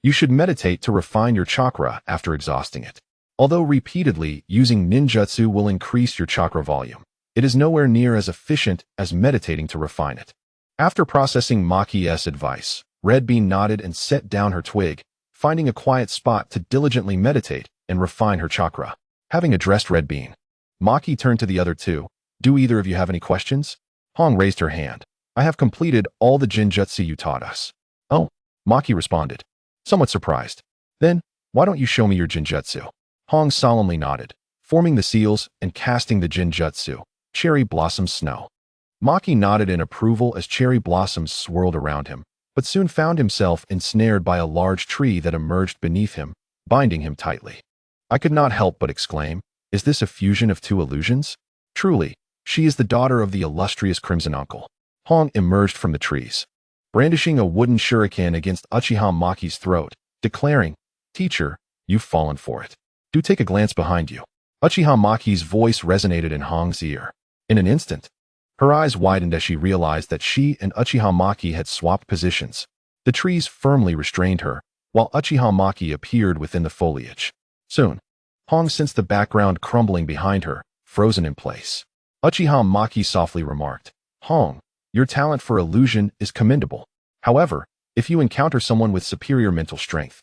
you should meditate to refine your chakra after exhausting it. Although repeatedly using ninjutsu will increase your chakra volume, it is nowhere near as efficient as meditating to refine it." After processing Maki's advice, Red Bean nodded and set down her twig, finding a quiet spot to diligently meditate and refine her chakra. Having addressed Red Bean, Maki turned to the other two. "Do either of you have any questions?" Hong raised her hand. "I have completed all the jinjutsu you taught us." "Oh," Maki responded, somewhat surprised. "Then, why don't you show me your jinjutsu?" Hong solemnly nodded, forming the seals and casting the jinjutsu, Cherry Blossom Snow. Maki nodded in approval as cherry blossoms swirled around him, but soon found himself ensnared by a large tree that emerged beneath him, binding him tightly. I could not help but exclaim, "Is this a fusion of 2 illusions? Truly, she is the daughter of the illustrious Crimson Uncle." Hong emerged from the trees, brandishing a wooden shuriken against Uchiha Maki's throat, declaring, "Teacher, you've fallen for it. Do take a glance behind you." Uchiha Maki's voice resonated in Hong's ear. In an instant, her eyes widened as she realized that she and Uchiha Maki had swapped positions. The trees firmly restrained her, while Uchiha Maki appeared within the foliage. Soon, Hong sensed the background crumbling behind her, frozen in place. Uchiha Maki softly remarked, "Hong, your talent for illusion is commendable. However, if you encounter someone with superior mental strength,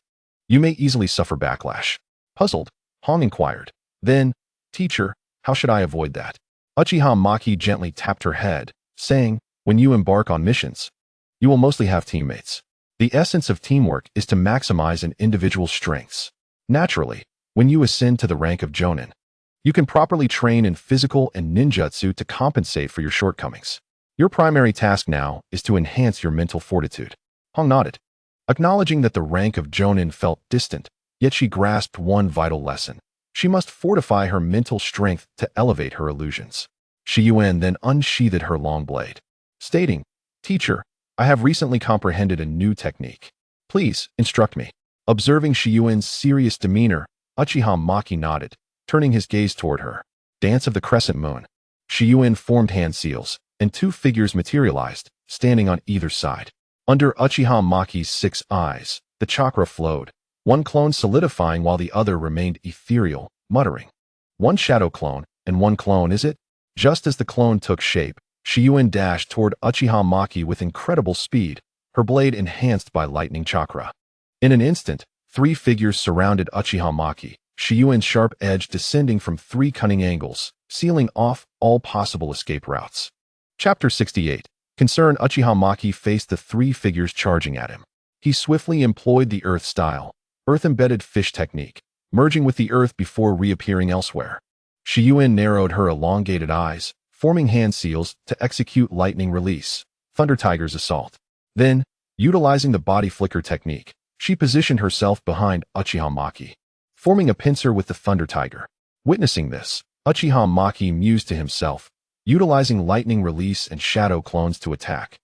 you may easily suffer backlash." Puzzled, Hong inquired, "Then, teacher, how should I avoid that?" Uchiha Maki gently tapped her head, saying, "When you embark on missions, you will mostly have teammates. The essence of teamwork is to maximize an individual's strengths. Naturally, when you ascend to the rank of Jonin, you can properly train in physical and ninjutsu to compensate for your shortcomings. Your primary task now is to enhance your mental fortitude." Hong nodded, acknowledging that the rank of Jonin felt distant, yet she grasped one vital lesson. She must fortify her mental strength to elevate her illusions. Shiyuan then unsheathed her long blade, stating, "Teacher, I have recently comprehended a new technique. Please instruct me." Observing Shiyuan's serious demeanor, Uchiha Maki nodded, turning his gaze toward her. Dance of the Crescent Moon. Shiyuan formed hand seals, and 2 figures materialized, standing on either side. Under Uchiha Maki's 6 eyes, the chakra flowed, one clone solidifying while the other remained ethereal, muttering. One shadow clone, and one clone, is it? Just as the clone took shape, Shiyuin dashed toward Uchiha Maki with incredible speed, her blade enhanced by lightning chakra. In an instant, 3 figures surrounded Uchiha Maki, Shiyuin's sharp edge descending from 3 cunning angles, sealing off all possible escape routes. Chapter 68. Concerned Uchiha Maki faced the 3 figures charging at him. He swiftly employed the earth-style, earth-embedded fish technique, merging with the earth before reappearing elsewhere. Shiyuin narrowed her elongated eyes, forming hand seals to execute lightning release, Thunder Tiger's assault. Then, utilizing the body flicker technique, she positioned herself behind Uchiha Maki, forming a pincer with the Thunder Tiger. Witnessing this, Uchiha Maki mused to himself, utilizing lightning release and shadow clones to attack,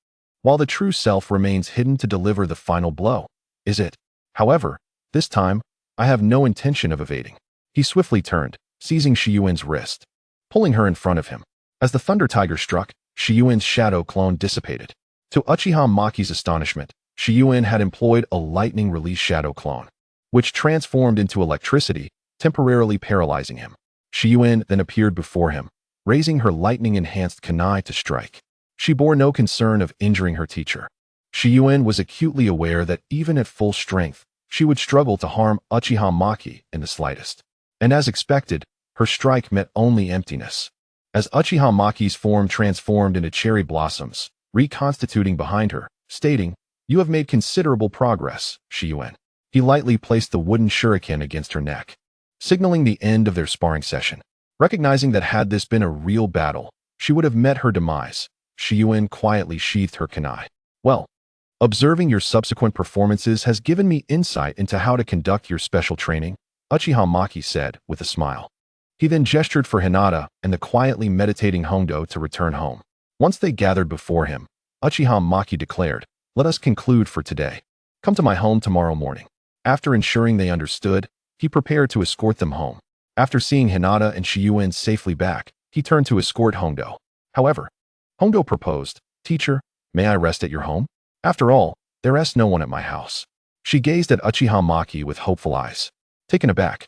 while the true self remains hidden to deliver the final blow. Is it? However, this time, I have no intention of evading. He swiftly turned, seizing Shiyuin's wrist, pulling her in front of him. As the Thunder Tiger struck, Shiyuin's shadow clone dissipated. To Uchiha Maki's astonishment, Shiyuin had employed a lightning release shadow clone, which transformed into electricity, temporarily paralyzing him. Shiyuin then appeared before him, raising her lightning-enhanced kunai to strike. She bore no concern of injuring her teacher. Shiyuin was acutely aware that even at full strength, she would struggle to harm Uchiha Maki in the slightest. And as expected, her strike met only emptiness. As Uchiha Maki's form transformed into cherry blossoms, reconstituting behind her, stating, "You have made considerable progress, Shiyuin." He lightly placed the wooden shuriken against her neck, signaling the end of their sparring session. Recognizing that had this been a real battle, she would have met her demise, Shiyuin quietly sheathed her kunai. "Well, observing your subsequent performances has given me insight into how to conduct your special training," Uchiha Maki said with a smile. He then gestured for Hinata and the quietly meditating Hondo to return home. Once they gathered before him, Uchiha Maki declared, "Let us conclude for today. Come to my home tomorrow morning." After ensuring they understood, he prepared to escort them home. After seeing Hinata and Shiyuin safely back, he turned to escort Hondo. However, Hondo proposed, "Teacher, may I rest at your home? After all, there rests no one at my house." She gazed at Uchiha Maki with hopeful eyes. Taken aback,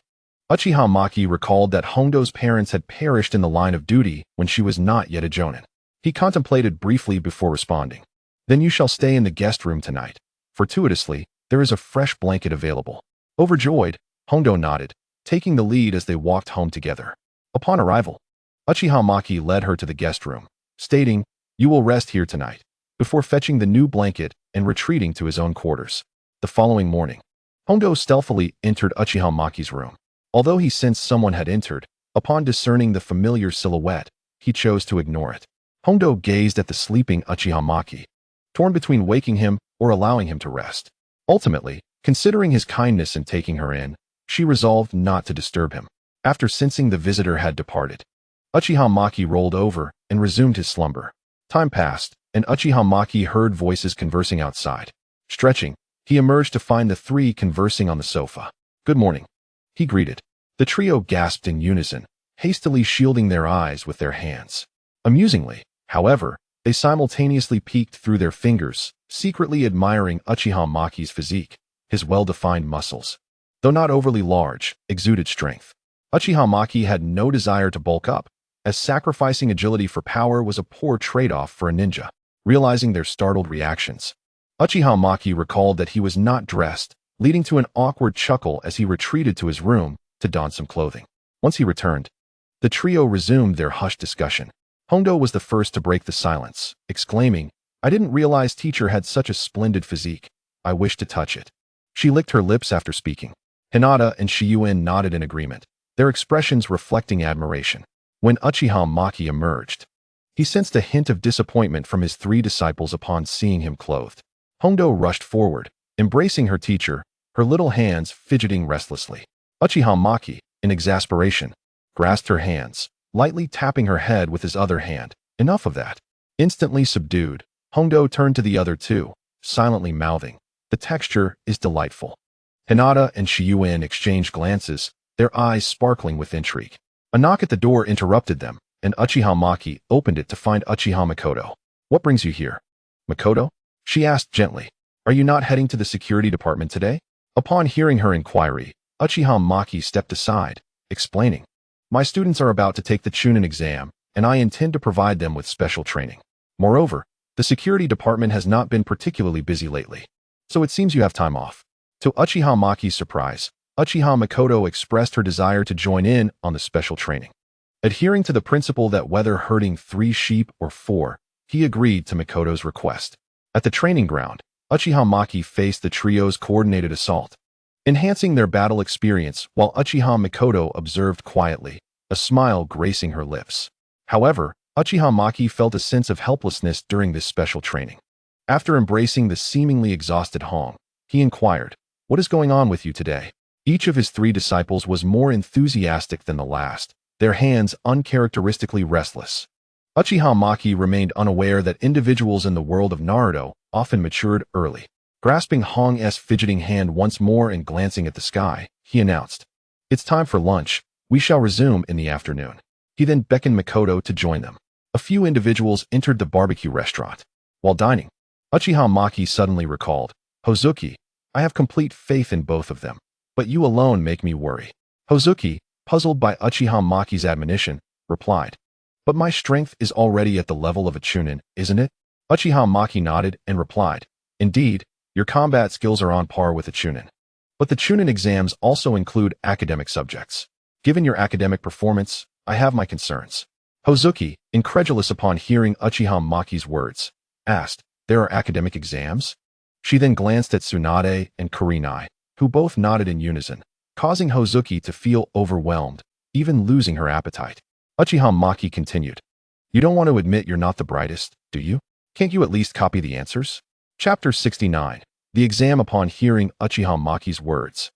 Uchiha Maki recalled that Hondo's parents had perished in the line of duty when she was not yet a Jonin. He contemplated briefly before responding. "Then you shall stay in the guest room tonight. Fortuitously, there is a fresh blanket available." Overjoyed, Hondo nodded, taking the lead as they walked home together. Upon arrival, Uchiha Maki led her to the guest room, stating, "You will rest here tonight," before fetching the new blanket and retreating to his own quarters. The following morning, Hondo stealthily entered Uchiha Maki's room. Although he sensed someone had entered, upon discerning the familiar silhouette, he chose to ignore it. Hondo gazed at the sleeping Uchiha Maki, torn between waking him or allowing him to rest. Ultimately, considering his kindness in taking her in, she resolved not to disturb him. After sensing the visitor had departed, Uchiha Maki rolled over and resumed his slumber. Time passed, and Uchiha Maki heard voices conversing outside. Stretching, he emerged to find the 3 conversing on the sofa. "Good morning," he greeted. The trio gasped in unison, hastily shielding their eyes with their hands. Amusingly, however, they simultaneously peeked through their fingers, secretly admiring Uchiha Maki's physique. His well-defined muscles, though not overly large, exuded strength. Uchiha Maki had no desire to bulk up, as sacrificing agility for power was a poor trade-off for a ninja. Realizing their startled reactions, Uchiha Maki recalled that he was not dressed, leading to an awkward chuckle as he retreated to his room to don some clothing. Once he returned, the trio resumed their hushed discussion. Hondo was the first to break the silence, exclaiming, "I didn't realize teacher had such a splendid physique. I wish to touch it." She licked her lips after speaking. Hinata and Shiyuin nodded in agreement, their expressions reflecting admiration. When Uchiha Maki emerged, he sensed a hint of disappointment from his 3 disciples upon seeing him clothed. Hondo rushed forward, embracing her teacher, her little hands fidgeting restlessly. Uchiha Maki, in exasperation, grasped her hands, lightly tapping her head with his other hand. Enough of that. Instantly subdued, Hondo turned to the other 2, silently mouthing, "The texture is delightful." Hinata and Shiyuin exchanged glances, their eyes sparkling with intrigue. A knock at the door interrupted them, and Uchiha Maki opened it to find Uchiha Makoto. "What brings you here?" "Makoto?" She asked gently, "Are you not heading to the security department today?" Upon hearing her inquiry, Uchiha Maki stepped aside, explaining, "My students are about to take the Chunin exam, and I intend to provide them with special training. Moreover, the security department has not been particularly busy lately, so it seems you have time off." To Uchiha Maki's surprise, Uchiha Mikoto expressed her desire to join in on the special training. Adhering to the principle that whether herding 3 sheep or 4, he agreed to Mikoto's request. At the training ground, Uchiha Maki faced the trio's coordinated assault, enhancing their battle experience while Uchiha Mikoto observed quietly, a smile gracing her lips. However, Uchiha Maki felt a sense of helplessness during this special training. After embracing the seemingly exhausted Hong, he inquired, "What is going on with you today?" Each of his 3 disciples was more enthusiastic than the last, their hands uncharacteristically restless. Uchiha Maki remained unaware that individuals in the world of Naruto often matured early. Grasping Hong's fidgeting hand once more and glancing at the sky, he announced, "It's time for lunch. We shall resume in the afternoon." He then beckoned Mikoto to join them. A few individuals entered the barbecue restaurant. While dining, Uchiha Maki suddenly recalled, "Hozuki, I have complete faith in both of them, but you alone make me worry." Hozuki, puzzled by Uchiha Maki's admonition, replied, "But my strength is already at the level of a Chunin, isn't it?" Uchiha Maki nodded and replied, "Indeed, your combat skills are on par with a Chunin. But the Chunin exams also include academic subjects. Given your academic performance, I have my concerns." Hozuki, incredulous upon hearing Uchiha Maki's words, asked, "There are academic exams?" She then glanced at Tsunade and Kurenai, who both nodded in unison, causing Hozuki to feel overwhelmed, even losing her appetite. Uchiha Maki continued, "You don't want to admit you're not the brightest, do you? Can't you at least copy the answers?" Chapter 69. The exam. Upon hearing Uchiha Maki's words,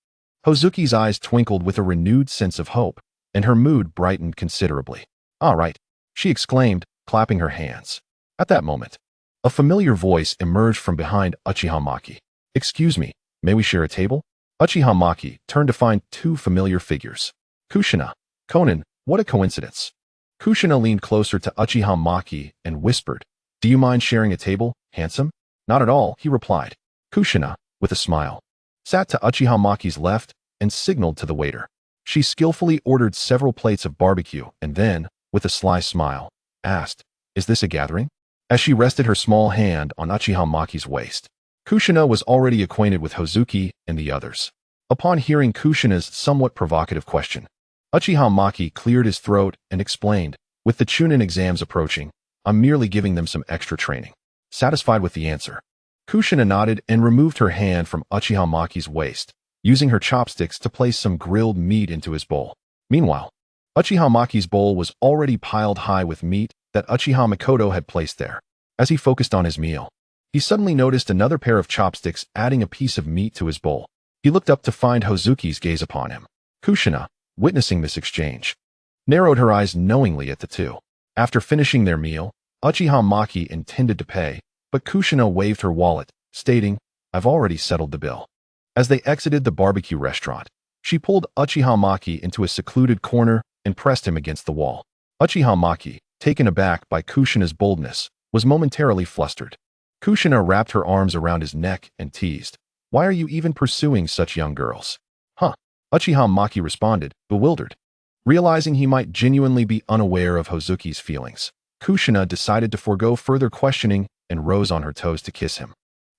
Hozuki's eyes twinkled with a renewed sense of hope, and her mood brightened considerably. "All right," she exclaimed, clapping her hands. At that moment, a familiar voice emerged from behind Uchiha Maki. "Excuse me, may we share a table?" Uchiha Maki turned to find 2 familiar figures. Kushina, Konan, what a coincidence. Kushina leaned closer to Uchiha Maki and whispered, "Do you mind sharing a table, handsome?" "Not at all," he replied. Kushina, with a smile, sat to Uchiha Maki's left and signaled to the waiter. She skillfully ordered several plates of barbecue and then, with a sly smile, asked, "Is this a gathering?" As she rested her small hand on Uchiha Maki's waist, Kushina was already acquainted with Hozuki and the others. Upon hearing Kushina's somewhat provocative question, Uchiha Maki cleared his throat and explained, "With the Chunin exams approaching, I'm merely giving them some extra training." Satisfied with the answer, Kushina nodded and removed her hand from Uchiha Maki's waist, using her chopsticks to place some grilled meat into his bowl. Meanwhile, Uchiha Maki's bowl was already piled high with meat that Uchiha Mikoto had placed there. As he focused on his meal, he suddenly noticed another pair of chopsticks adding a piece of meat to his bowl. He looked up to find Hozuki's gaze upon him. Kushina, witnessing this exchange, narrowed her eyes knowingly at the two. After finishing their meal, Uchiha Maki intended to pay, but Kushina waved her wallet, stating, "I've already settled the bill." As they exited the barbecue restaurant, she pulled Uchiha Maki into a secluded corner and pressed him against the wall. Uchiha Maki, taken aback by Kushina's boldness, was momentarily flustered. Kushina wrapped her arms around his neck and teased, "Why are you even pursuing such young girls?" "Huh?" Uchiha Maki responded, bewildered. Realizing he might genuinely be unaware of Hozuki's feelings, Kushina decided to forego further questioning and rose on her toes to kiss him.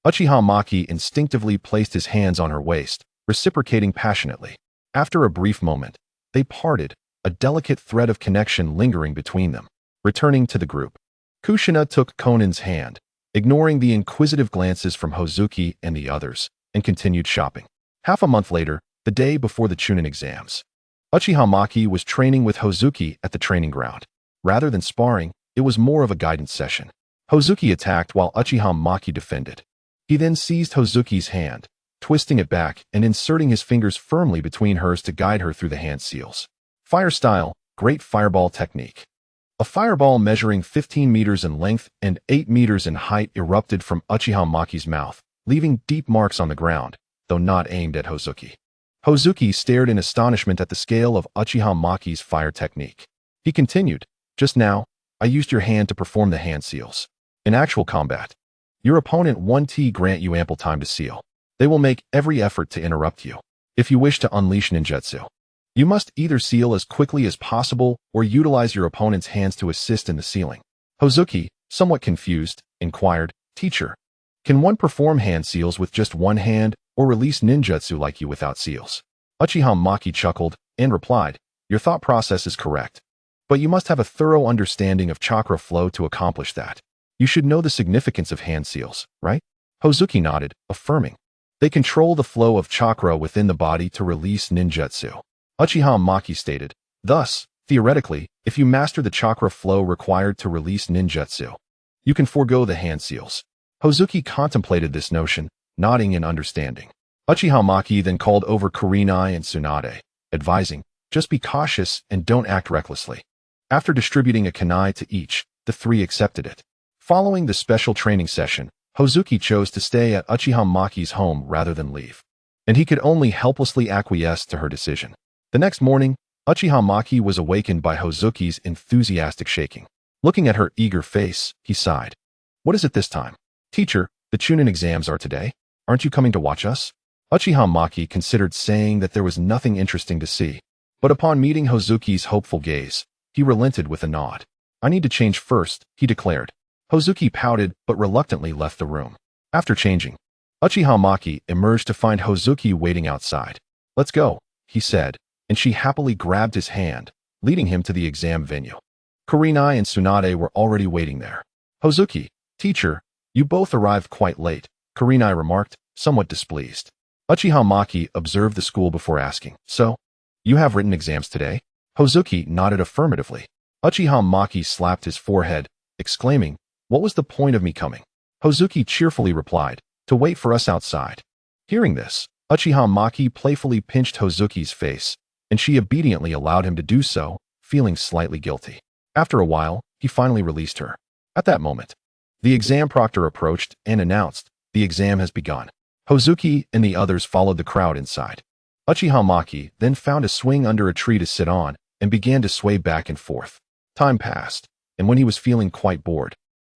Uchiha Maki instinctively placed his hands on her waist, reciprocating passionately. After a brief moment, they parted, a delicate thread of connection lingering between them. Returning to the group, Kushina took Konan's hand, ignoring the inquisitive glances from Hozuki and the others, and continued shopping. Half a month later, the day before the Chunin exams, Uchiha Maki was training with Hozuki at the training ground. Rather than sparring, it was more of a guidance session. Hozuki attacked while Uchiha Maki defended. He then seized Hozuki's hand, twisting it back and inserting his fingers firmly between hers to guide her through the hand seals. Fire style, great fireball technique. A fireball measuring 15 meters in length and 8 meters in height erupted from Uchiha Maki's mouth, leaving deep marks on the ground, though not aimed at Hozuki. Hozuki stared in astonishment at the scale of Uchiha Maki's fire technique. He continued, "Just now, I used your hand to perform the hand seals. In actual combat, Your opponent 1T grant you ample time to seal. They will make every effort to interrupt you. If you wish to unleash ninjutsu, you must either seal as quickly as possible or utilize your opponent's hands to assist in the sealing. Hozuki, somewhat confused, inquired, Teacher, can one perform hand seals with just one hand or release ninjutsu like you without seals? Uchiha Maki chuckled and replied, Your thought process is correct, but you must have a thorough understanding of chakra flow to accomplish that. You should know the significance of hand seals, right? Hozuki nodded, affirming. They control the flow of chakra within the body to release ninjutsu. Uchiha Maki stated, thus, theoretically, if you master the chakra flow required to release ninjutsu, you can forego the hand seals. Hozuki contemplated this notion, nodding in understanding. Uchiha Maki then called over Kurenai and Tsunade, advising, just be cautious and don't act recklessly. After distributing a kunai to each, the three accepted it. Following the special training session, Hozuki chose to stay at Uchiha Maki's home rather than leave, and he could only helplessly acquiesce to her decision. The next morning, Uchiha Maki was awakened by Hozuki's enthusiastic shaking. Looking at her eager face, he sighed. What is it this time? Teacher, the Chunin exams are today. Aren't you coming to watch us? Uchiha Maki considered saying that there was nothing interesting to see, but upon meeting Hozuki's hopeful gaze, he relented with a nod. I need to change first, he declared. Hozuki pouted but reluctantly left the room. After changing, Uchiha Maki emerged to find Hozuki waiting outside. Let's go, he said, and she happily grabbed his hand, leading him to the exam venue. Kurenai and Tsunade were already waiting there. Hozuki, teacher, you both arrived quite late, Kurenai remarked, somewhat displeased. Uchiha Maki observed the school before asking, so, you have written exams today? Hozuki nodded affirmatively. Uchiha Maki slapped his forehead, exclaiming, what was the point of me coming? Hozuki cheerfully replied, to wait for us outside. Hearing this, Uchiha Maki playfully pinched Hozuki's face, and she obediently allowed him to do so, feeling slightly guilty. After a while, he finally released her. At that moment, the exam proctor approached and announced, the exam has begun. Hozuki and the others followed the crowd inside. Uchiha Maki then found a swing under a tree to sit on and began to sway back and forth. Time passed, and when he was feeling quite bored,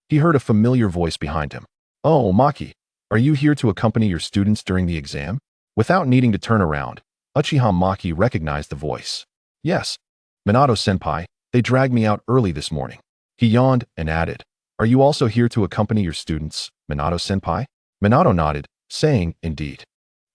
he heard a familiar voice behind him. Oh, Maki, are you here to accompany your students during the exam? Without needing to turn around, Uchiha Maki recognized the voice. Yes. Minato-senpai, they dragged me out early this morning. He yawned and added, are you also here to accompany your students, Minato-senpai? Minato nodded, saying, indeed.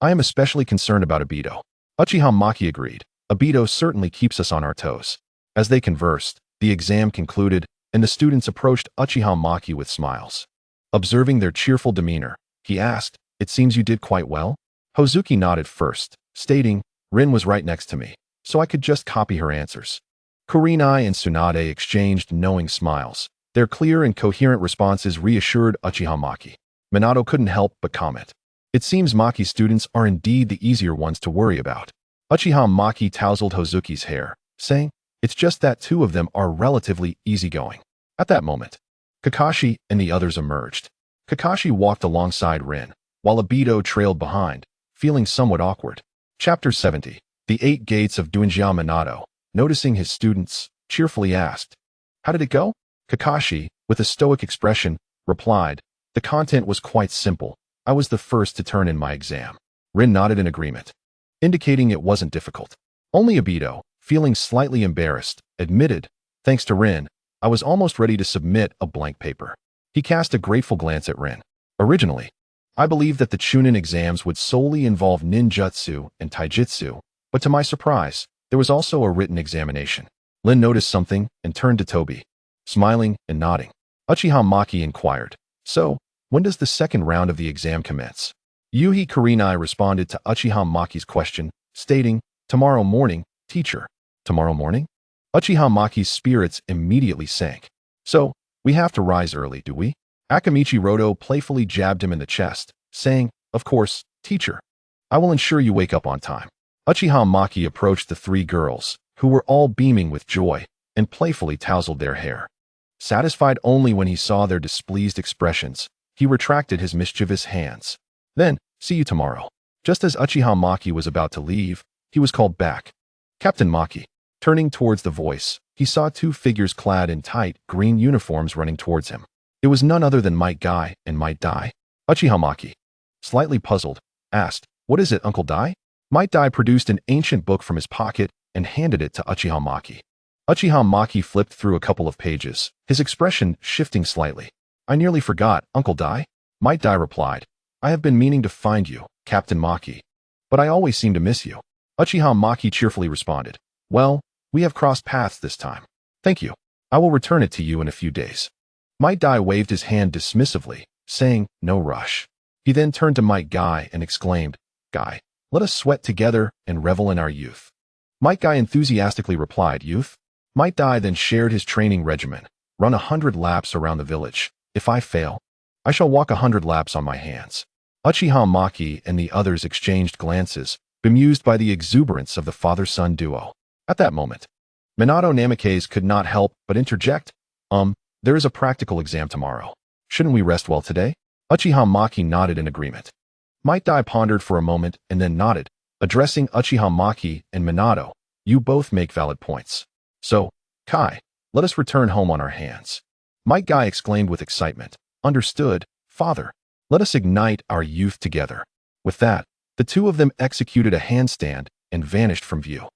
I am especially concerned about Obito. Uchiha Maki agreed. Obito certainly keeps us on our toes. As they conversed, the exam concluded, and the students approached Uchiha Maki with smiles. Observing their cheerful demeanor, he asked, it seems you did quite well? Hozuki nodded first, stating, Rin was right next to me, so I could just copy her answers. Kurenai and Tsunade exchanged knowing smiles. Their clear and coherent responses reassured Uchiha Maki. Minato couldn't help but comment. It seems Maki's students are indeed the easier ones to worry about. Uchiha Maki tousled Hozuki's hair, saying, it's just that two of them are relatively easygoing. At that moment, Kakashi and the others emerged. Kakashi walked alongside Rin, while Obito trailed behind, feeling somewhat awkward. Chapter 70. The 8 Gates of Doinjia. Minato, noticing his students, cheerfully asked, how did it go? Kakashi, with a stoic expression, replied, the content was quite simple. I was the first to turn in my exam. Rin nodded in agreement, indicating it wasn't difficult. Only Obito, feeling slightly embarrassed, admitted, thanks to Rin, I was almost ready to submit a blank paper. He cast a grateful glance at Rin. Originally, I believed that the Chunin exams would solely involve ninjutsu and taijutsu, but to my surprise, there was also a written examination. Lin noticed something and turned to Tobi, smiling and nodding. Uchiha Maki inquired, so, when does the second round of the exam commence? Yuhi Kurenai responded to Uchiha Maki's question, stating, tomorrow morning, teacher. Tomorrow morning? Uchiha Maki's spirits immediately sank. So, we have to rise early, do we? Akamichi Roto playfully jabbed him in the chest, saying, of course, teacher. I will ensure you wake up on time. Uchiha Maki approached the 3 girls, who were all beaming with joy, and playfully tousled their hair. Satisfied only when he saw their displeased expressions, he retracted his mischievous hands. Then, see you tomorrow. Just as Uchiha Maki was about to leave, he was called back. Captain Maki. Turning towards the voice, he saw 2 figures clad in tight, green uniforms running towards him. It was none other than Might Guy and Might Dai. Uchiha Maki, slightly puzzled, asked, "What is it, Uncle Dai?" Might Dai produced an ancient book from his pocket and handed it to Uchiha Maki. Uchiha Maki flipped through a couple of pages, his expression shifting slightly. "I nearly forgot, Uncle Dai." Might Dai replied, "I have been meaning to find you, Captain Maki. But I always seem to miss you." Uchiha Maki cheerfully responded, "Well, we have crossed paths this time. Thank you. I will return it to you in a few days." Might Dai waved his hand dismissively, saying, "No rush." He then turned to Might Guy and exclaimed, "Guy, let us sweat together and revel in our youth." Might Guy enthusiastically replied, "Youth?" Might Dai then shared his training regimen: run 100 laps around the village. If I fail, I shall walk 100 laps on my hands. Uchiha Maki and the others exchanged glances, bemused by the exuberance of the father-son duo. At that moment, Minato Namikaze could not help but interject, there is a practical exam tomorrow. Shouldn't we rest well today?" Uchiha Maki nodded in agreement. Might Dai pondered for a moment and then nodded, addressing Uchiha Maki and Minato, "You both make valid points. So, Kai, let us return home on our hands." Might Guy exclaimed with excitement, "Understood, father. Let us ignite our youth together." With that, the two of them executed a handstand and vanished from view.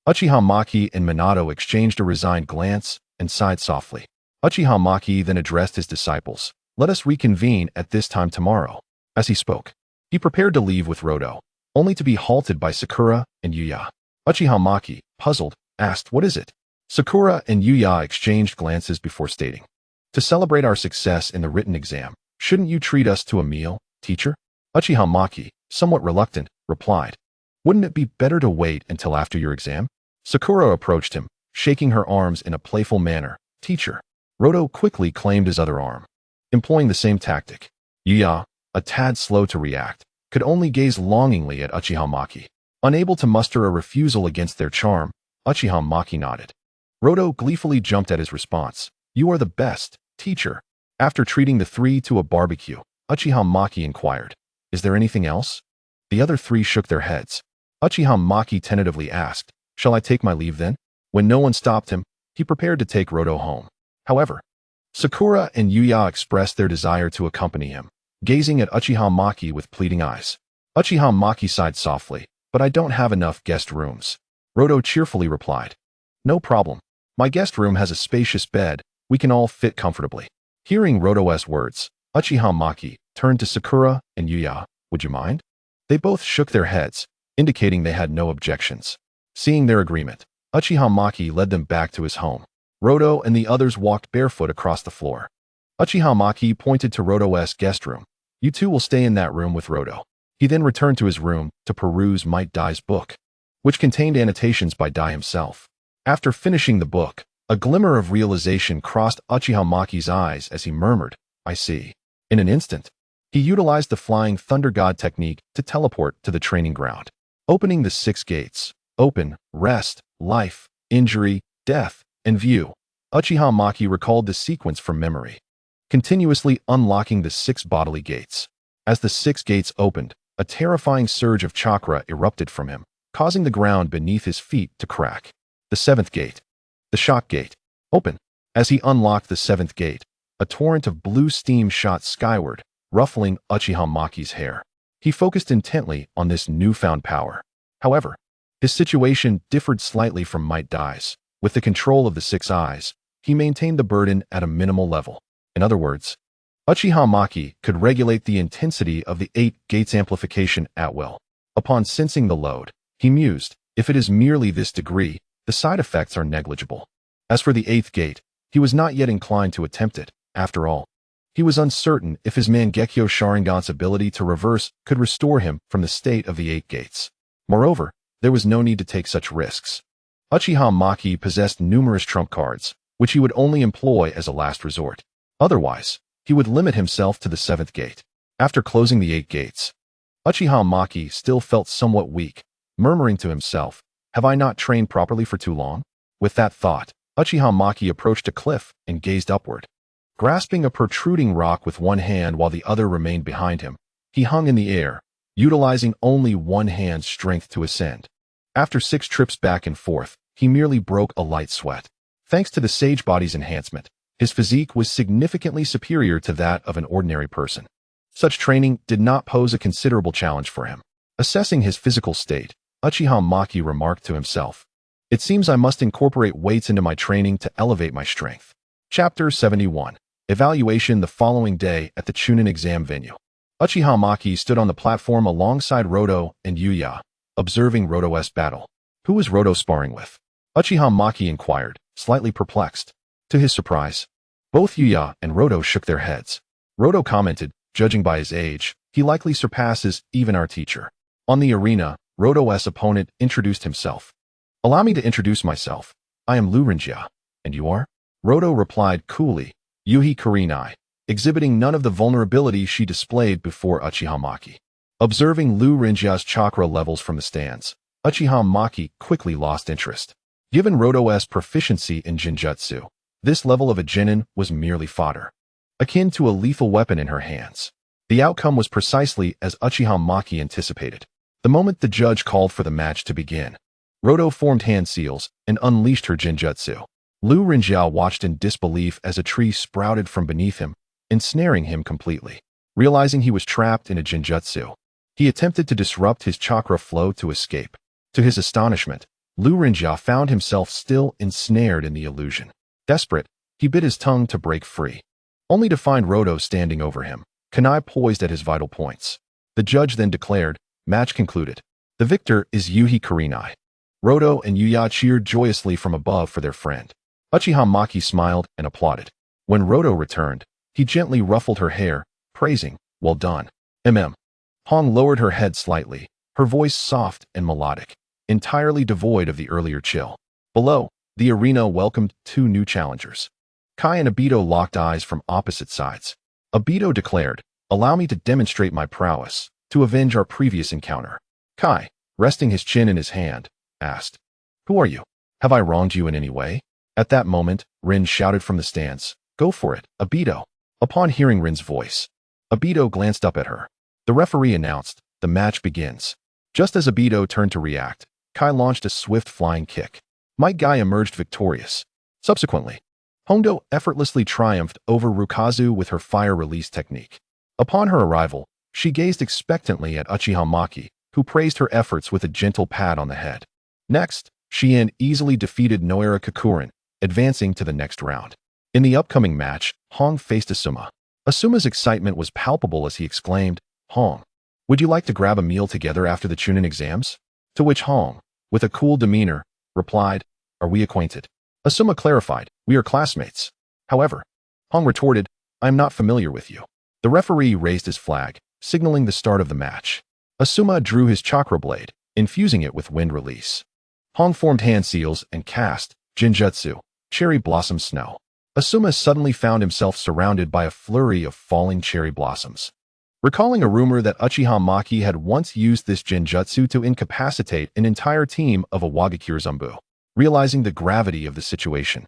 Uchiha Maki and Minato exchanged a resigned glance and sighed softly. Uchiha Maki then addressed his disciples, "Let us reconvene at this time tomorrow." As he spoke, he prepared to leave with Roto, only to be halted by Sakura and Yuya. Uchiha Maki, puzzled, asked, "What is it?" Sakura and Yuya exchanged glances before stating, "To celebrate our success in the written exam, shouldn't you treat us to a meal, teacher?" Uchiha Maki, somewhat reluctant, replied, "Wouldn't it be better to wait until after your exam?" Sakura approached him, shaking her arms in a playful manner. "Teacher." Roto quickly claimed his other arm, employing the same tactic. Yuya, a tad slow to react, could only gaze longingly at Uchiha Maki. Unable to muster a refusal against their charm, Uchiha Maki nodded. Roto gleefully jumped at his response. "You are the best, teacher." After treating the three to a barbecue, Uchiha Maki inquired, "Is there anything else?" The other three shook their heads. Uchiha Maki tentatively asked, "Shall I take my leave then?" When no one stopped him, he prepared to take Roto home. However, Sakura and Yuya expressed their desire to accompany him, gazing at Uchiha Maki with pleading eyes. Uchiha Maki sighed softly, "But I don't have enough guest rooms." Roto cheerfully replied, "No problem. My guest room has a spacious bed. We can all fit comfortably." Hearing Roto's words, Uchiha Maki turned to Sakura and Yuya. "Would you mind?" They both shook their heads, indicating they had no objections. Seeing their agreement, Uchiha Maki led them back to his home. Roto and the others walked barefoot across the floor. Uchiha Maki pointed to Roto's guest room. "You two will stay in that room with Roto." He then returned to his room to peruse Might Dai's book, which contained annotations by Dai himself. After finishing the book, a glimmer of realization crossed Uchiha Maki's eyes as he murmured, "I see." In an instant, he utilized the Flying Thunder God technique to teleport to the training ground, opening the 6 gates: open, rest, life, injury, death, and view. Uchiha Maki recalled the sequence from memory, continuously unlocking the 6 bodily gates. As the 6 gates opened, a terrifying surge of chakra erupted from him, causing the ground beneath his feet to crack. The 7th gate, the shock gate, open. As he unlocked the 7th gate, a torrent of blue steam shot skyward, ruffling Uchiha Maki's hair. He focused intently on this newfound power. However, his situation differed slightly from Might Dai's. With the control of the 6 eyes, he maintained the burden at a minimal level. In other words, Uchiha Maki could regulate the intensity of the 8 gates amplification at will. Upon sensing the load, he mused, if it is merely this degree, the side effects are negligible. As for the 8th gate, he was not yet inclined to attempt it. After all, he was uncertain if his Mangekyo Sharingan's ability to reverse could restore him from the state of the 8 gates. Moreover, there was no need to take such risks. Uchiha Maki possessed numerous trump cards, which he would only employ as a last resort. Otherwise, he would limit himself to the 7th gate. After closing the 8 gates, Uchiha Maki still felt somewhat weak, murmuring to himself, "Have I not trained properly for too long?" With that thought, Uchiha Maki approached a cliff and gazed upward. Grasping a protruding rock with one hand while the other remained behind him, he hung in the air, utilizing only one hand's strength to ascend. After 6 trips back and forth, he merely broke a light sweat. Thanks to the Sage Body's enhancement, His physique was significantly superior to that of an ordinary person. Such training did not pose a considerable challenge for him. Assessing his physical state, Uchiha Maki remarked to himself, "It seems I must incorporate weights into my training to elevate my strength." Chapter 71. Evaluation the following day at the Chunin exam venue. Uchiha Maki stood on the platform alongside Roto and Yuya, observing Roto's battle. Who was Roto sparring with? Uchiha Maki inquired, slightly perplexed. To his surprise, both Yuya and Roto shook their heads. Roto commented, "Judging by his age, he likely surpasses even our teacher." On the arena, Roto's opponent introduced himself. "Allow me to introduce myself. I am Lu Rinjia. And you are?" Roto replied coolly, "Yuhi Kurenai," exhibiting none of the vulnerability she displayed before Uchiha Maki. Observing Lu Rinjia's chakra levels from the stands, Uchiha Maki quickly lost interest. Given Roto's proficiency in Jinjutsu, this level of a genin was merely fodder, akin to a lethal weapon in her hands. The outcome was precisely as Uchiha Maki anticipated. The moment the judge called for the match to begin, Roto formed hand seals and unleashed her Jinjutsu. Lu Rinjia watched in disbelief as a tree sprouted from beneath him, ensnaring him completely. Realizing he was trapped in a Jinjutsu, he attempted to disrupt his chakra flow to escape. To his astonishment, Lu Rinjia found himself still ensnared in the illusion. Desperate, he bit his tongue to break free, only to find Roto standing over him, kunai poised at his vital points. The judge then declared, "Match concluded. The victor is Yuhi Kurenai." Roto and Yuya cheered joyously from above for their friend. Uchiha Maki smiled and applauded. When Roto returned, he gently ruffled her hair, praising, "Well done." Hong lowered her head slightly, her voice soft and melodic, entirely devoid of the earlier chill. Below, the arena welcomed two new challengers. Kai and Obito locked eyes from opposite sides. Obito declared, "Allow me to demonstrate my prowess, to avenge our previous encounter." Kai, resting his chin in his hand, asked, "Who are you? Have I wronged you in any way?" At that moment, Rin shouted from the stands, "Go for it, Obito." Upon hearing Rin's voice, Obito glanced up at her. The referee announced, "The match begins." Just as Obito turned to react, Kai launched a swift flying kick. Might Guy emerged victorious. Subsequently, Hondo effortlessly triumphed over Rukazu with her fire release technique. Upon her arrival, she gazed expectantly at Uchiha Maki, who praised her efforts with a gentle pat on the head. Next, Shien easily defeated Noera Kakurin, advancing to the next round. In the upcoming match, Hong faced Asuma. Asuma's excitement was palpable as he exclaimed, "Hong, would you like to grab a meal together after the Chunin exams?" To which Hong, with a cool demeanor, replied, "Are we acquainted?" Asuma clarified, "We are classmates." However, Hong retorted, "I am not familiar with you." The referee raised his flag, signaling the start of the match. Asuma drew his chakra blade, infusing it with wind release. Hong formed hand seals and cast Jinjutsu, Cherry Blossom Snow. Asuma suddenly found himself surrounded by a flurry of falling cherry blossoms. Recalling a rumor that Uchiha Maki had once used this Jinjutsu to incapacitate an entire team of a Wagakure Zumbu. Realizing the gravity of the situation,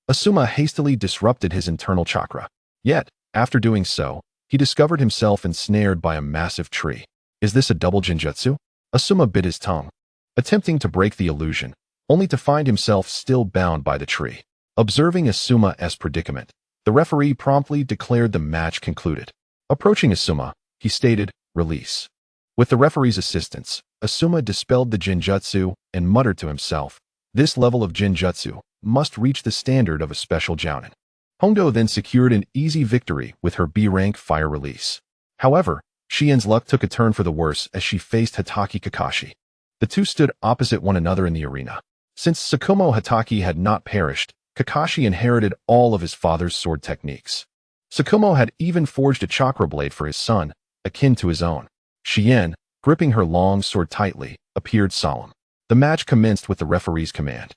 Asuma hastily disrupted his internal chakra. Yet, after doing so, he discovered himself ensnared by a massive tree. Is this a double Jinjutsu? Asuma bit his tongue, attempting to break the illusion, only to find himself still bound by the tree. Observing Asuma's predicament, the referee promptly declared the match concluded. Approaching Asuma, he stated, "Release." With the referee's assistance, Asuma dispelled the Jinjutsu and muttered to himself, "This level of Jinjutsu must reach the standard of a special Jonin." Hondo then secured an easy victory with her B-rank fire release. However, Shien's luck took a turn for the worse as she faced Hatake Kakashi. The two stood opposite one another in the arena. Since Tsukumo Hatake had not perished, Kakashi inherited all of his father's sword techniques. Tsukumo had even forged a chakra blade for his son, akin to his own. Shien, gripping her long sword tightly, appeared solemn. The match commenced with the referee's command.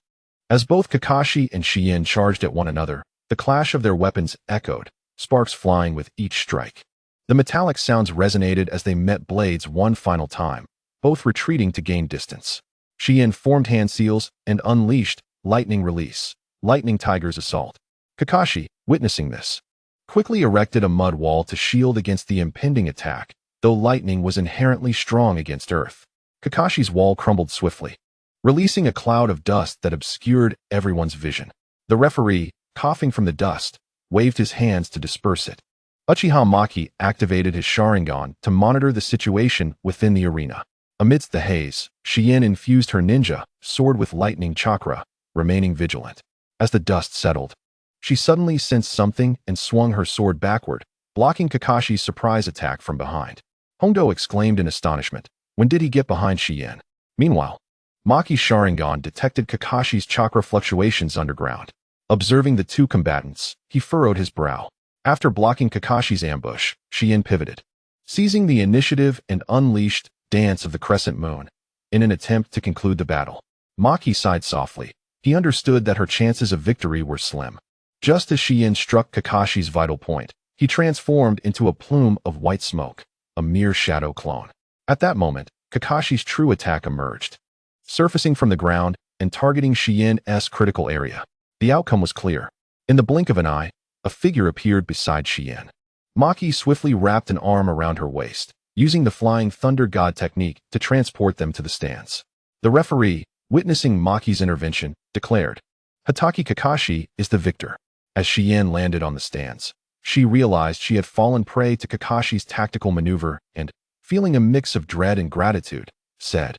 As both Kakashi and Shien charged at one another, the clash of their weapons echoed, sparks flying with each strike. The metallic sounds resonated as they met blades one final time, both retreating to gain distance. Shien formed hand seals and unleashed lightning release, lightning tiger's assault. Kakashi, witnessing this, quickly erected a mud wall to shield against the impending attack, though lightning was inherently strong against earth. Kakashi's wall crumbled swiftly, releasing a cloud of dust that obscured everyone's vision. The referee, coughing from the dust, waved his hands to disperse it. Uchiha Maki activated his Sharingan to monitor the situation within the arena. Amidst the haze, Shien infused her ninja sword with lightning chakra, remaining vigilant. As the dust settled, she suddenly sensed something and swung her sword backward, blocking Kakashi's surprise attack from behind. Hondo exclaimed in astonishment. When did he get behind Shien? Meanwhile, Maki's Sharingan detected Kakashi's chakra fluctuations underground. Observing the two combatants, he furrowed his brow. After blocking Kakashi's ambush, Shien pivoted, seizing the initiative and unleashed Dance of the Crescent Moon in an attempt to conclude the battle. Maki sighed softly. He understood that her chances of victory were slim. Just as Shien struck Kakashi's vital point, he transformed into a plume of white smoke, a mere shadow clone. At that moment, Kakashi's true attack emerged, surfacing from the ground and targeting Shien's critical area. The outcome was clear. In the blink of an eye, a figure appeared beside Shien. Maki swiftly wrapped an arm around her waist, using the Flying Thunder God technique to transport them to the stands. The referee, witnessing Maki's intervention, declared, "Hatake Kakashi is the victor." As Shien landed on the stands, she realized she had fallen prey to Kakashi's tactical maneuver and, feeling a mix of dread and gratitude, said,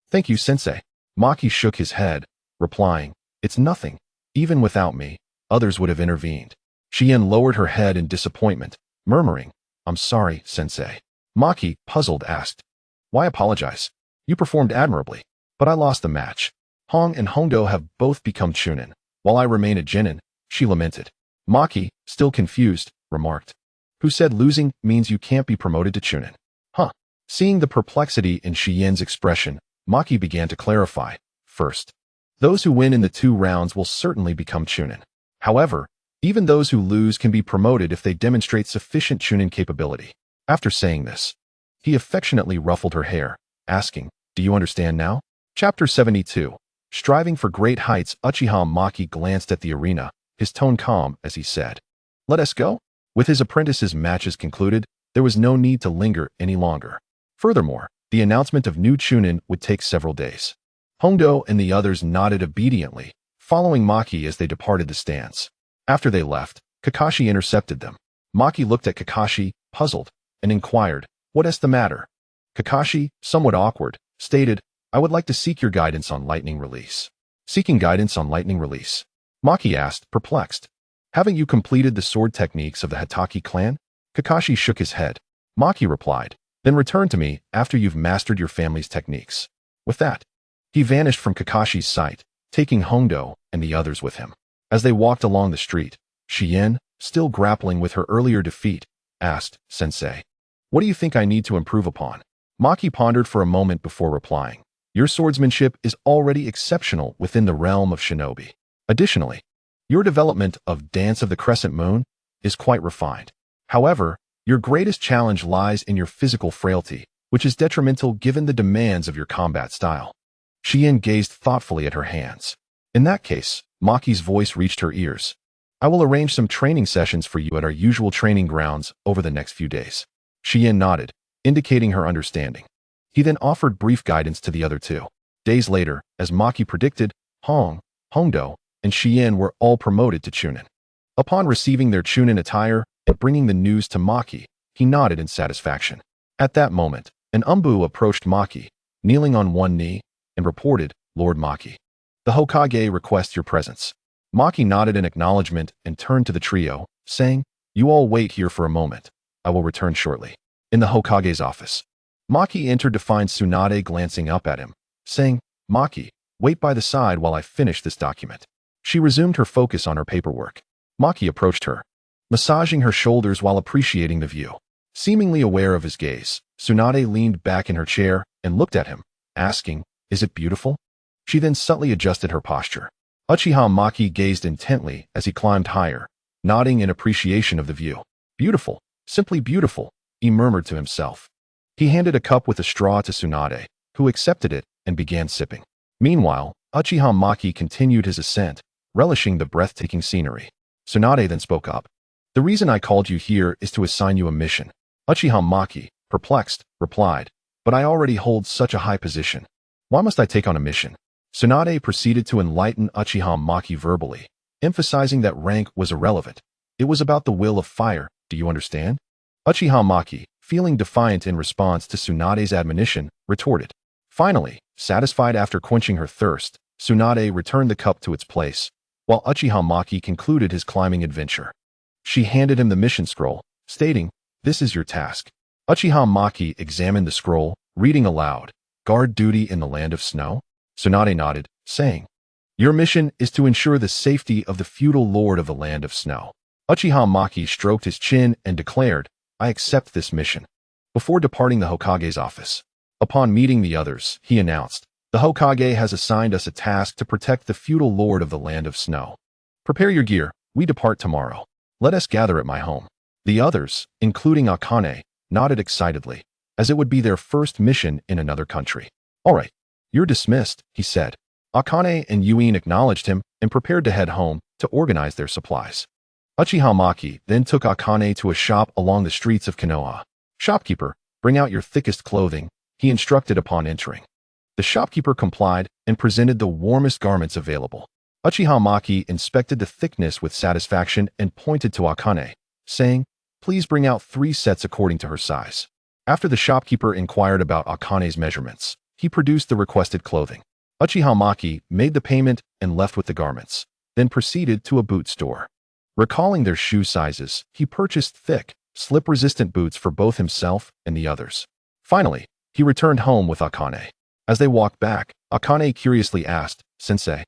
"Thank you, Sensei." Maki shook his head, replying, "It's nothing. Even without me, others would have intervened." Shien lowered her head in disappointment, murmuring, "I'm sorry, Sensei." Maki, puzzled, asked, "Why apologize? You performed admirably, but I lost the match. Hong and Hondo have both become Chunin, while I remain a Jonin," she lamented. Maki, still confused, remarked, "Who said losing means you can't be promoted to Chunin?" Huh. Seeing the perplexity in Shien's expression, Maki began to clarify. "First, those who win in the 2 rounds will certainly become Chunin. However, even those who lose can be promoted if they demonstrate sufficient Chunin capability." After saying this, he affectionately ruffled her hair, asking, "Do you understand now?" Chapter 72. Striving for great heights. Uchiha Maki glanced at the arena, his tone calm as he said, "Let us go." With his apprentice's matches concluded, there was no need to linger any longer. Furthermore, the announcement of new Chunin would take several days. Hondo and the others nodded obediently, following Maki as they departed the stands. After they left, Kakashi intercepted them. Maki looked at Kakashi, puzzled, and inquired, "What is the matter?" Kakashi, somewhat awkward, stated, "I would like to seek your guidance on lightning release." Seeking guidance on lightning release? Maki asked, perplexed. "Haven't you completed the sword techniques of the Hatake clan?" Kakashi shook his head. Maki replied, "Then return to me after you've mastered your family's techniques." With that, he vanished from Kakashi's sight, taking Hondo and the others with him. As they walked along the street, Shien, still grappling with her earlier defeat, asked, "Sensei, what do you think I need to improve upon?" Maki pondered for a moment before replying, "Your swordsmanship is already exceptional within the realm of shinobi. Additionally, your development of Dance of the Crescent Moon is quite refined. However, your greatest challenge lies in your physical frailty, which is detrimental given the demands of your combat style." Shien gazed thoughtfully at her hands. In that case, Maki's voice reached her ears. "I will arrange some training sessions for you at our usual training grounds over the next few days." Shien nodded, indicating her understanding. He then offered brief guidance to the other 2. Days later, as Maki predicted, Hong, Hondo, and Shien were all promoted to Chunin. Upon receiving their Chunin attire and bringing the news to Maki, he nodded in satisfaction. At that moment, an Umbu approached Maki, kneeling on one knee, and reported, "Lord Maki, the Hokage requests your presence." Maki nodded in acknowledgement and turned to the trio, saying, "You all wait here for a moment. I will return shortly." In the Hokage's office, Maki entered to find Tsunade glancing up at him, saying, "Maki, wait by the side while I finish this document." She resumed her focus on her paperwork. Maki approached her, massaging her shoulders while appreciating the view. Seemingly aware of his gaze, Tsunade leaned back in her chair and looked at him, asking, "Is it beautiful?" She then subtly adjusted her posture. Uchiha Maki gazed intently as he climbed higher, nodding in appreciation of the view. "Beautiful, simply beautiful," he murmured to himself. He handed a cup with a straw to Tsunade, who accepted it and began sipping. Meanwhile, Uchiha Maki continued his ascent, relishing the breathtaking scenery. Tsunade then spoke up. "The reason I called you here is to assign you a mission." Uchiha Maki, perplexed, replied, "But I already hold such a high position. Why must I take on a mission?" Tsunade proceeded to enlighten Uchiha Maki verbally, emphasizing that rank was irrelevant. It was about the will of fire, do you understand? Uchiha Maki, feeling defiant in response to Tsunade's admonition, retorted. Finally, satisfied after quenching her thirst, Tsunade returned the cup to its place, while Uchiha Maki concluded his climbing adventure. She handed him the mission scroll, stating, "This is your task." Uchiha Maki examined the scroll, reading aloud, "Guard duty in the land of snow?" Tsunade nodded, saying, "Your mission is to ensure the safety of the feudal lord of the land of snow." Uchiha Maki stroked his chin and declared, "I accept this mission." Before departing the Hokage's office, upon meeting the others, he announced, "The Hokage has assigned us a task to protect the feudal lord of the land of snow. Prepare your gear, we depart tomorrow. Let us gather at my home." The others, including Akane, nodded excitedly, as it would be their first mission in another country. "All right, you're dismissed," he said. Akane and Yuin acknowledged him and prepared to head home to organize their supplies. Uchiha Maki then took Akane to a shop along the streets of Konoha. "Shopkeeper, bring out your thickest clothing," he instructed upon entering. The shopkeeper complied and presented the warmest garments available. Uchiha Maki inspected the thickness with satisfaction and pointed to Akane, saying, "Please bring out 3 sets according to her size." After the shopkeeper inquired about Akane's measurements, he produced the requested clothing. Uchiha Maki made the payment and left with the garments, then proceeded to a boot store. Recalling their shoe sizes, he purchased thick, slip-resistant boots for both himself and the others. Finally, he returned home with Akane. As they walked back, Akane curiously asked, "Sensei,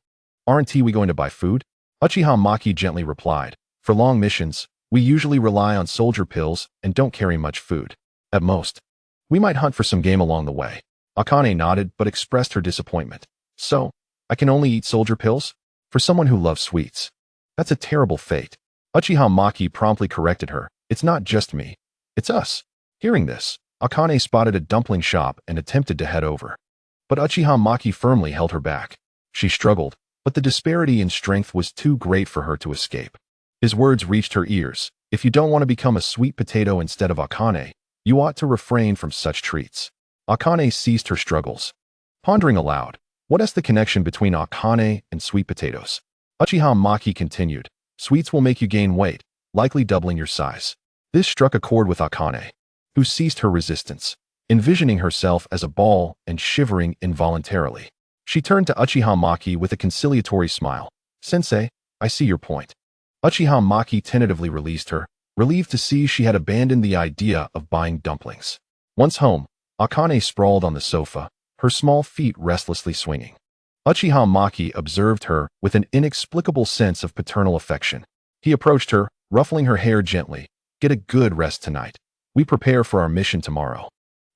aren't we going to buy food?" Uchiha Maki gently replied, "For long missions, we usually rely on soldier pills and don't carry much food. At most, we might hunt for some game along the way." Akane nodded but expressed her disappointment. "So, I can only eat soldier pills? For someone who loves sweets. That's a terrible fate." Uchiha Maki promptly corrected her, "It's not just me. It's us." Hearing this, Akane spotted a dumpling shop and attempted to head over. But Uchiha Maki firmly held her back. She struggled, but the disparity in strength was too great for her to escape. His words reached her ears, "If you don't want to become a sweet potato instead of Akane, you ought to refrain from such treats." Akane ceased her struggles. Pondering aloud, what is the connection between Akane and sweet potatoes? Uchiha Maki continued, "Sweets will make you gain weight, likely doubling your size." This struck a chord with Akane, who ceased her resistance, envisioning herself as a ball and shivering involuntarily. She turned to Uchiha Maki with a conciliatory smile. "Sensei, I see your point." Uchiha Maki tentatively released her, relieved to see she had abandoned the idea of buying dumplings. Once home, Akane sprawled on the sofa, her small feet restlessly swinging. Uchiha Maki observed her with an inexplicable sense of paternal affection. He approached her, ruffling her hair gently. "Get a good rest tonight. We prepare for our mission tomorrow."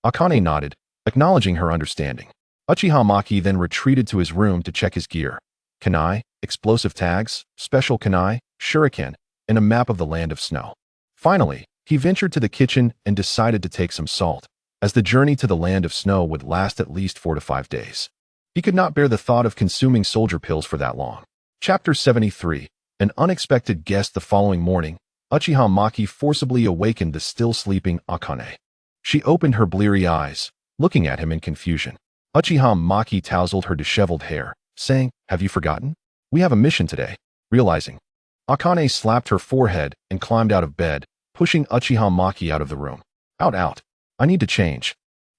Akane nodded, acknowledging her understanding. Uchiha Maki then retreated to his room to check his gear. Kunai, explosive tags, special kunai, shuriken, and a map of the land of snow. Finally, he ventured to the kitchen and decided to take some salt, as the journey to the land of snow would last at least 4 to 5 days. He could not bear the thought of consuming soldier pills for that long. Chapter 73. An unexpected guest. The following morning, Uchiha Maki forcibly awakened the still sleeping Akane. She opened her bleary eyes, looking at him in confusion. Uchiha Maki tousled her disheveled hair, saying, "Have you forgotten? We have a mission today." Realizing, Akane slapped her forehead and climbed out of bed, pushing Uchiha Maki out of the room. Out. I need to change."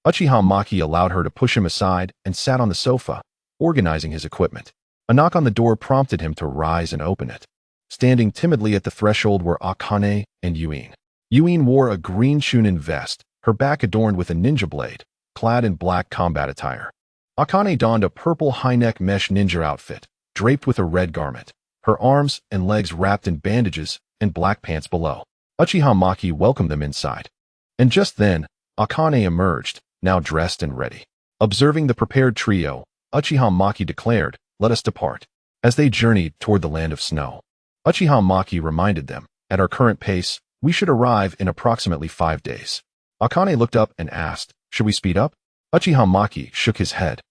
Uchiha Maki allowed her to push him aside and sat on the sofa, organizing his equipment. A knock on the door prompted him to rise and open it. Standing timidly at the threshold were Akane and Yuin. Yuin wore a green Chunin vest, her back adorned with a ninja blade, clad in black combat attire. Akane donned a purple high-neck mesh ninja outfit, draped with a red garment, her arms and legs wrapped in bandages and black pants below. Uchiha Maki welcomed them inside. And just then, Akane emerged, now dressed and ready. Observing the prepared trio, Uchiha Maki declared, "Let us depart." As they journeyed toward the land of snow, Uchiha Maki reminded them, "At our current pace, we should arrive in approximately 5 days." Akane looked up and asked, "Should we speed up?" Uchiha Maki shook his head.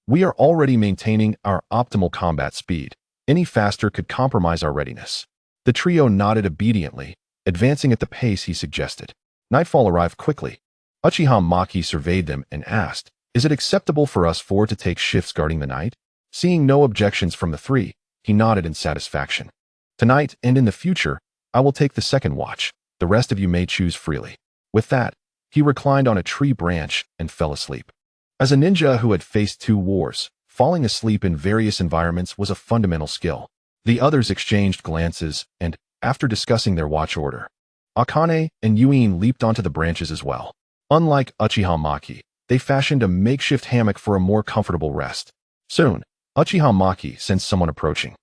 "We are already maintaining our optimal combat speed. Any faster could compromise our readiness." The trio nodded obediently, advancing at the pace he suggested. Nightfall arrived quickly. Uchiha Maki surveyed them and asked, "Is it acceptable for us 4 to take shifts guarding the night?" Seeing no objections from the 3, he nodded in satisfaction. "Tonight and in the future, I will take the second watch. The rest of you may choose freely. With that, he reclined on a tree branch and fell asleep. As a ninja who had faced 2 wars, falling asleep in various environments was a fundamental skill. The others exchanged glances, and, after discussing their watch order, Akane and Yuin leaped onto the branches as well. Unlike Uchiha Maki, they fashioned a makeshift hammock for a more comfortable rest. Soon, Uchiha Maki sensed someone approaching.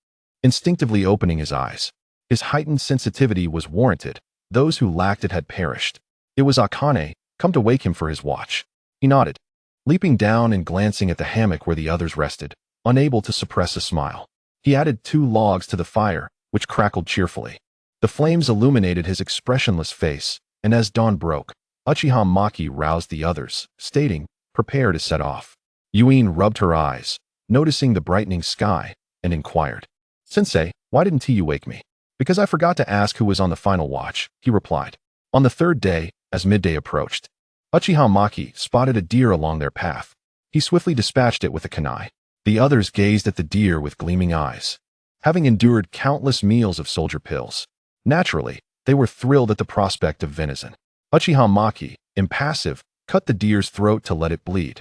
Instinctively opening his eyes, his heightened sensitivity was warranted. Those who lacked it had perished. It was Akane, come to wake him for his watch. He nodded, leaping down and glancing at the hammock where the others rested, unable to suppress a smile. He added 2 logs to the fire, which crackled cheerfully. The flames illuminated his expressionless face, and as dawn broke, Uchiha Maki roused the others, stating, "Prepare to set off." Yuin rubbed her eyes, noticing the brightening sky, and inquired, "Sensei, why didn't you wake me?" "Because I forgot to ask who was on the final watch," he replied. On the 3rd day, as midday approached, Uchiha Maki spotted a deer along their path. He swiftly dispatched it with a kunai. The others gazed at the deer with gleaming eyes. Having endured countless meals of soldier pills, naturally, they were thrilled at the prospect of venison. Uchiha Maki, impassive, cut the deer's throat to let it bleed,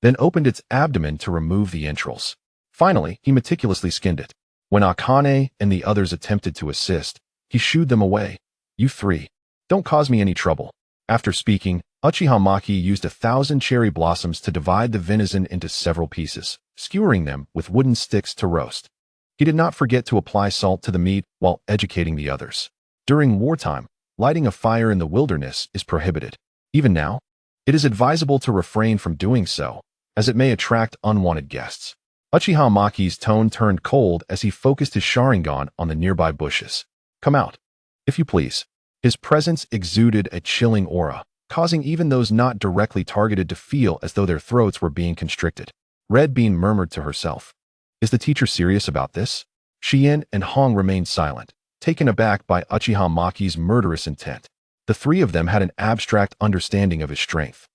then opened its abdomen to remove the entrails. Finally, he meticulously skinned it. When Akane and the others attempted to assist, he shooed them away. "You 3, don't cause me any trouble." After speaking, Uchiha Maki used 1,000 cherry blossoms to divide the venison into several pieces, skewering them with wooden sticks to roast. He did not forget to apply salt to the meat while educating the others. During wartime, lighting a fire in the wilderness is prohibited. Even now, it is advisable to refrain from doing so, as it may attract unwanted guests. Uchiha Maki's tone turned cold as he focused his Sharingan on the nearby bushes. "Come out, if you please." His presence exuded a chilling aura, causing even those not directly targeted to feel as though their throats were being constricted. Red Bean murmured to herself, "Is the teacher serious about this?" Shien and Hong remained silent, taken aback by Uchiha Maki's murderous intent. The 3 of them had an abstract understanding of his strength,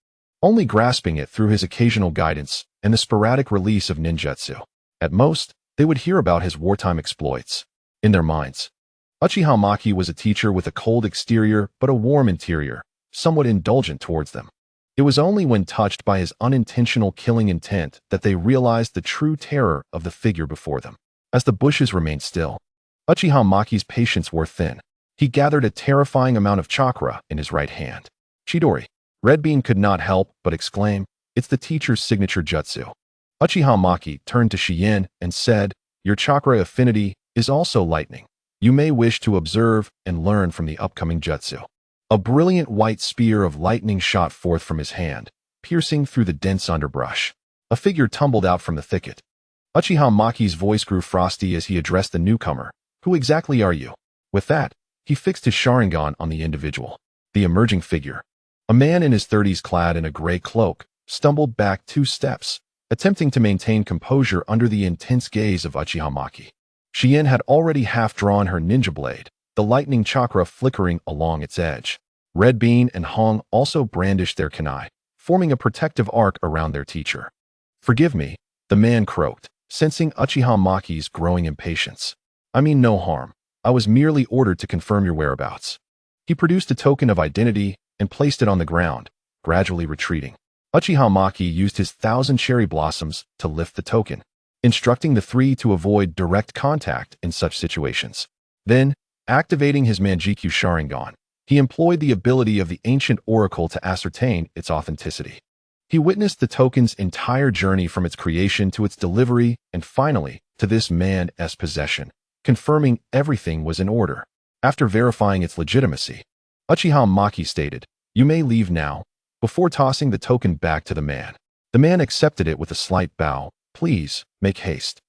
only grasping it through his occasional guidance and the sporadic release of ninjutsu. At most, they would hear about his wartime exploits. In their minds, Uchiha Maki was a teacher with a cold exterior but a warm interior, somewhat indulgent towards them. It was only when touched by his unintentional killing intent that they realized the true terror of the figure before them. As the bushes remained still, Uchiha Maki's patience wore thin. He gathered a terrifying amount of chakra in his right hand. "Chidori." Red Bean could not help but exclaim, "It's the teacher's signature jutsu." Uchiha Maki turned to Shien and said, "Your chakra affinity is also lightning. You may wish to observe and learn from the upcoming jutsu." A brilliant white spear of lightning shot forth from his hand, piercing through the dense underbrush. A figure tumbled out from the thicket. Uchiha Maki's voice grew frosty as he addressed the newcomer. "Who exactly are you?" With that, he fixed his Sharingan on the individual. The emerging figure, a man in his 30s clad in a gray cloak, stumbled back 2 steps, attempting to maintain composure under the intense gaze of Uchiha Maki. Shien had already half-drawn her ninja blade, the lightning chakra flickering along its edge. Red Bean and Hong also brandished their kunai, forming a protective arc around their teacher. "Forgive me," the man croaked, sensing Uchiha Maki's growing impatience. "I mean no harm. I was merely ordered to confirm your whereabouts." He produced a token of identity and placed it on the ground, gradually retreating. Uchiha Maki used his 1,000 cherry blossoms to lift the token, instructing the 3 to avoid direct contact in such situations. Then, activating his Manjikyu Sharingan, he employed the ability of the ancient oracle to ascertain its authenticity. He witnessed the token's entire journey from its creation to its delivery and finally to this man's possession, confirming everything was in order. After verifying its legitimacy, Uchiha Maki stated, "You may leave now," before tossing the token back to the man. The man accepted it with a slight bow. "Please, make haste.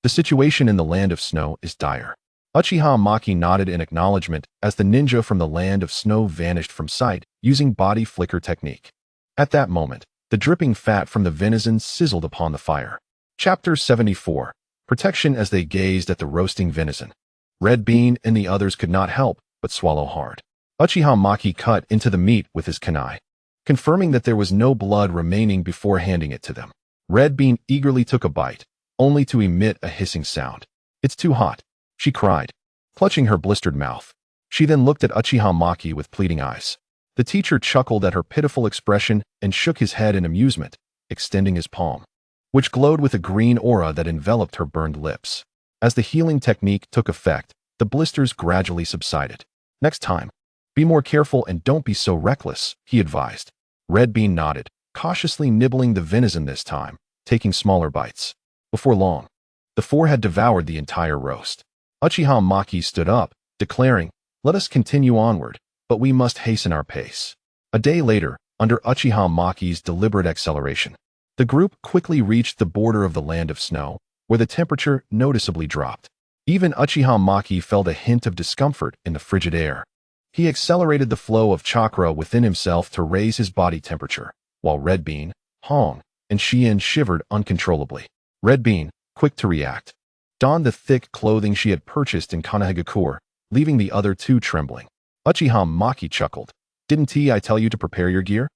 The situation in the land of snow is dire." Uchiha Maki nodded in acknowledgement as the ninja from the land of snow vanished from sight using body flicker technique. At that moment, the dripping fat from the venison sizzled upon the fire. Chapter 74. Protection. As they gazed at the roasting venison, Red Bean and the others could not help but swallow hard. Uchiha Maki cut into the meat with his kunai, confirming that there was no blood remaining before handing it to them. Red Bean eagerly took a bite, only to emit a hissing sound. "It's too hot," she cried, clutching her blistered mouth. She then looked at Uchiha Maki with pleading eyes. The teacher chuckled at her pitiful expression and shook his head in amusement, extending his palm, which glowed with a green aura that enveloped her burned lips. As the healing technique took effect, the blisters gradually subsided. Next time, be more careful and don't be so reckless, he advised. Red Bean nodded, cautiously nibbling the venison this time, taking smaller bites. Before long, the four had devoured the entire roast. Uchiha Maki stood up, declaring, "Let us continue onward, but we must hasten our pace." A day later, under Uchiha Maki's deliberate acceleration, the group quickly reached the border of the land of snow, where the temperature noticeably dropped. Even Uchiha Maki felt a hint of discomfort in the frigid air. He accelerated the flow of chakra within himself to raise his body temperature, while Red Bean, Hong, and Xian shivered uncontrollably. Red Bean, quick to react, donned the thick clothing she had purchased in Konoha, leaving the other two trembling. Uchiha Maki chuckled. "Didn't I tell you to prepare your gear?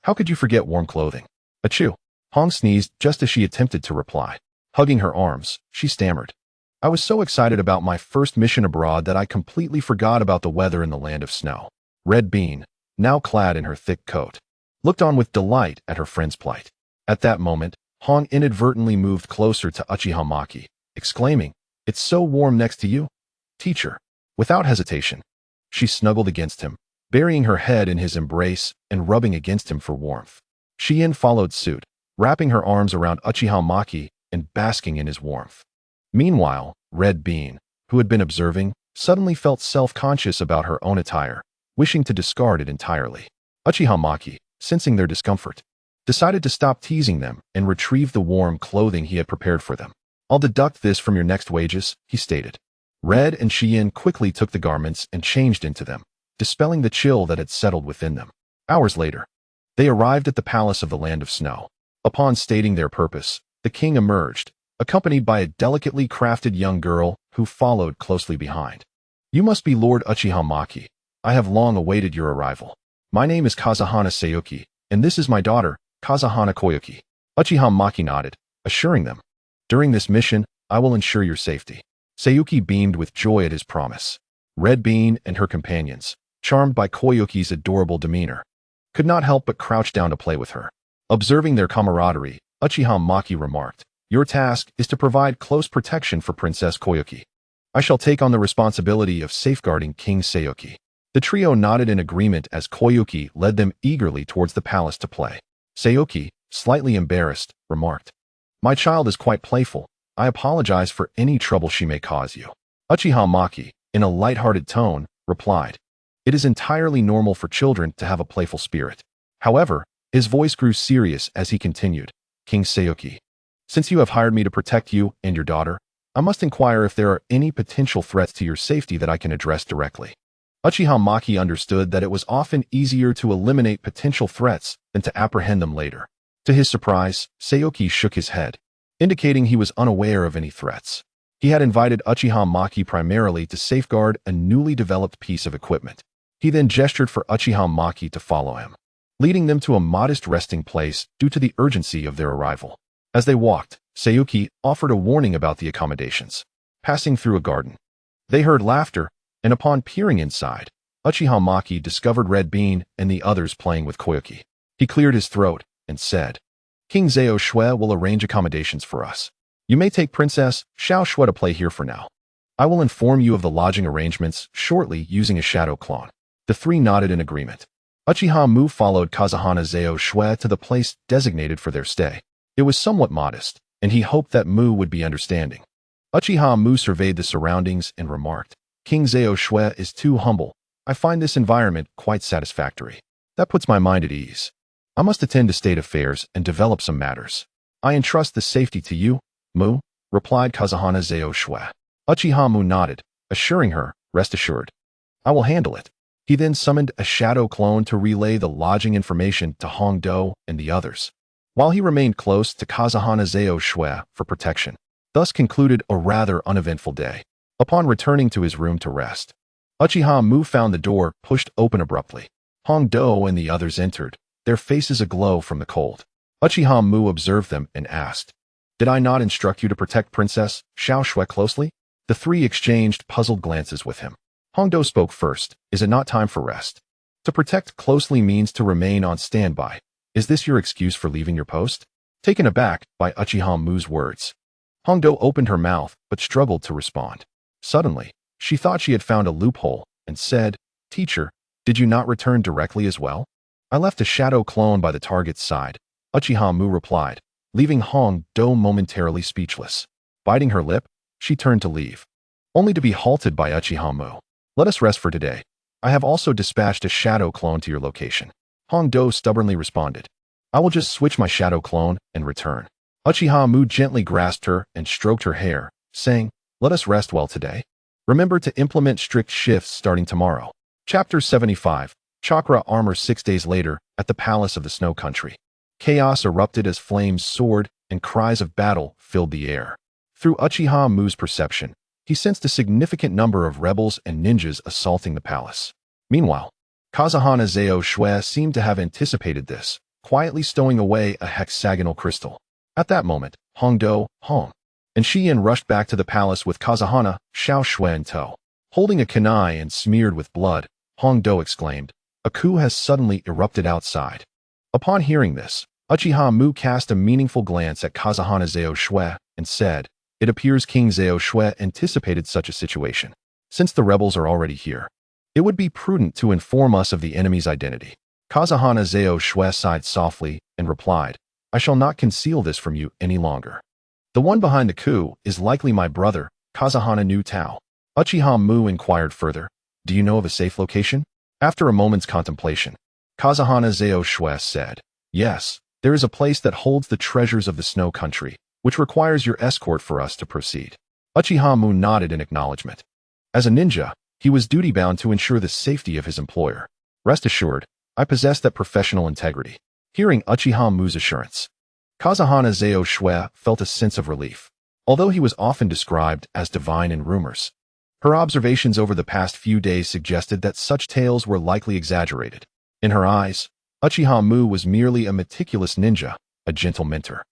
How could you forget warm clothing?" Achoo! Hong sneezed just as she attempted to reply. Hugging her arms, she stammered, "I was so excited about my first mission abroad that I completely forgot about the weather in the land of snow." Red Bean, now clad in her thick coat, looked on with delight at her friend's plight. At that moment, Hong inadvertently moved closer to Uchiha Maki, exclaiming, "It's so warm next to you, teacher." Without hesitation, she snuggled against him, burying her head in his embrace and rubbing against him for warmth. Xian followed suit, wrapping her arms around Uchiha Maki and basking in his warmth. Meanwhile, Red Bean, who had been observing, suddenly felt self-conscious about her own attire, wishing to discard it entirely. Uchiha Maki, sensing their discomfort, decided to stop teasing them and retrieve the warm clothing he had prepared for them. "I'll deduct this from your next wages," he stated. Red and Xian quickly took the garments and changed into them, dispelling the chill that had settled within them. Hours later, they arrived at the palace of the Land of Snow. Upon stating their purpose, the king emerged, accompanied by a delicately crafted young girl who followed closely behind. "You must be Lord Uchiha Maki. I have long awaited your arrival. My name is Kazahana Sayuki, and this is my daughter, Kazahana Koyuki." Uchiha Maki nodded, assuring them, "During this mission, I will ensure your safety." Sayuki beamed with joy at his promise. Red Bean and her companions, charmed by Koyuki's adorable demeanor, could not help but crouch down to play with her. Observing their camaraderie, Uchiha Maki remarked, "Your task is to provide close protection for Princess Koyuki. I shall take on the responsibility of safeguarding King Sayuki." The trio nodded in agreement as Koyuki led them eagerly towards the palace to play. Sayuki, slightly embarrassed, remarked, "My child is quite playful. I apologize for any trouble she may cause you." Uchiha Maki, in a light-hearted tone, replied, "It is entirely normal for children to have a playful spirit." However, his voice grew serious as he continued, "King Sayuki, since you have hired me to protect you and your daughter, I must inquire if there are any potential threats to your safety that I can address directly." Uchiha Maki understood that it was often easier to eliminate potential threats than to apprehend them later. To his surprise, Sayuki shook his head, indicating he was unaware of any threats. He had invited Uchiha Maki primarily to safeguard a newly developed piece of equipment. He then gestured for Uchiha Maki to follow him, leading them to a modest resting place due to the urgency of their arrival. As they walked, Sayuki offered a warning about the accommodations. Passing through a garden, they heard laughter, and upon peering inside, Uchiha Maki discovered Red Bean and the others playing with Koyuki. He cleared his throat and said, "King Zhao Shui will arrange accommodations for us. You may take Princess Xiao Shui to play here for now. I will inform you of the lodging arrangements shortly using a shadow clone." The three nodded in agreement. Uchiha Mu followed Kazahana Zhao Shui to the place designated for their stay. It was somewhat modest, and he hoped that Mu would be understanding. Uchiha Mu surveyed the surroundings and remarked, "King Zhao Shui is too humble. I find this environment quite satisfactory. That puts my mind at ease. I must attend to state affairs and develop some matters. I entrust the safety to you, Mu," replied Kazahana Zhao Shui. Uchiha Mu nodded, assuring her, "Rest assured. I will handle it." He then summoned a shadow clone to relay the lodging information to Hong Do and the others, while he remained close to Kazahana Zhao Shui for protection. Thus concluded a rather uneventful day. Upon returning to his room to rest, Uchiha Mu found the door pushed open abruptly. Hong Do and the others entered, their faces aglow from the cold. Uchiha Mu observed them and asked, "Did I not instruct you to protect Princess Xiao Shui closely?" The three exchanged puzzled glances with him. Hongdo spoke first. Is it not time for rest? To protect closely means to remain on standby. Is this your excuse for leaving your post? Taken aback by Uchiha Mu's words, Hongdo opened her mouth but struggled to respond. Suddenly, she thought she had found a loophole and said, Teacher, did you not return directly as well? I left a shadow clone by the target's side, Uchiha Mu replied, leaving Hongdo momentarily speechless. Biting her lip, she turned to leave, only to be halted by Uchiha Mu. Let us rest for today. I have also dispatched a shadow clone to your location. Hongdo stubbornly responded. I will just switch my shadow clone and return. Uchiha Mu gently grasped her and stroked her hair, saying, Let us rest well today. Remember to implement strict shifts starting tomorrow. Chapter 75, Chakra Armor. 6 days later, at the Palace of the Snow Country. Chaos erupted as flames soared and cries of battle filled the air. Through Uchiha Mu's perception, he sensed a significant number of rebels and ninjas assaulting the palace. Meanwhile, Kazahana Zao Shui seemed to have anticipated this, quietly stowing away a hexagonal crystal. At that moment, Hongdo, and Shiyin rushed back to the palace with Kazahana, Xiao Shui in tow. Holding a kunai and smeared with blood, Hongdo exclaimed, A coup has suddenly erupted outside. Upon hearing this, Uchiha Mu cast a meaningful glance at Kazahana Zao Shui and said, It appears King Zao Shui anticipated such a situation. Since the rebels are already here, it would be prudent to inform us of the enemy's identity. Kazahana Zao Shui sighed softly and replied, I shall not conceal this from you any longer. The one behind the coup is likely my brother, Kazahana Nu Tao. Uchiha Mu inquired further, Do you know of a safe location? After a moment's contemplation, Kazahana Zao Shui said, Yes, there is a place that holds the treasures of the Snow Country, which requires your escort for us to proceed. Uchiha Mu nodded in acknowledgement. As a ninja, he was duty-bound to ensure the safety of his employer. Rest assured, I possess that professional integrity. Hearing Uchiha Mu's assurance, Kazahana Zao Shui felt a sense of relief. Although he was often described as divine in rumors, her observations over the past few days suggested that such tales were likely exaggerated. In her eyes, Uchiha Mu was merely a meticulous ninja, a gentle mentor.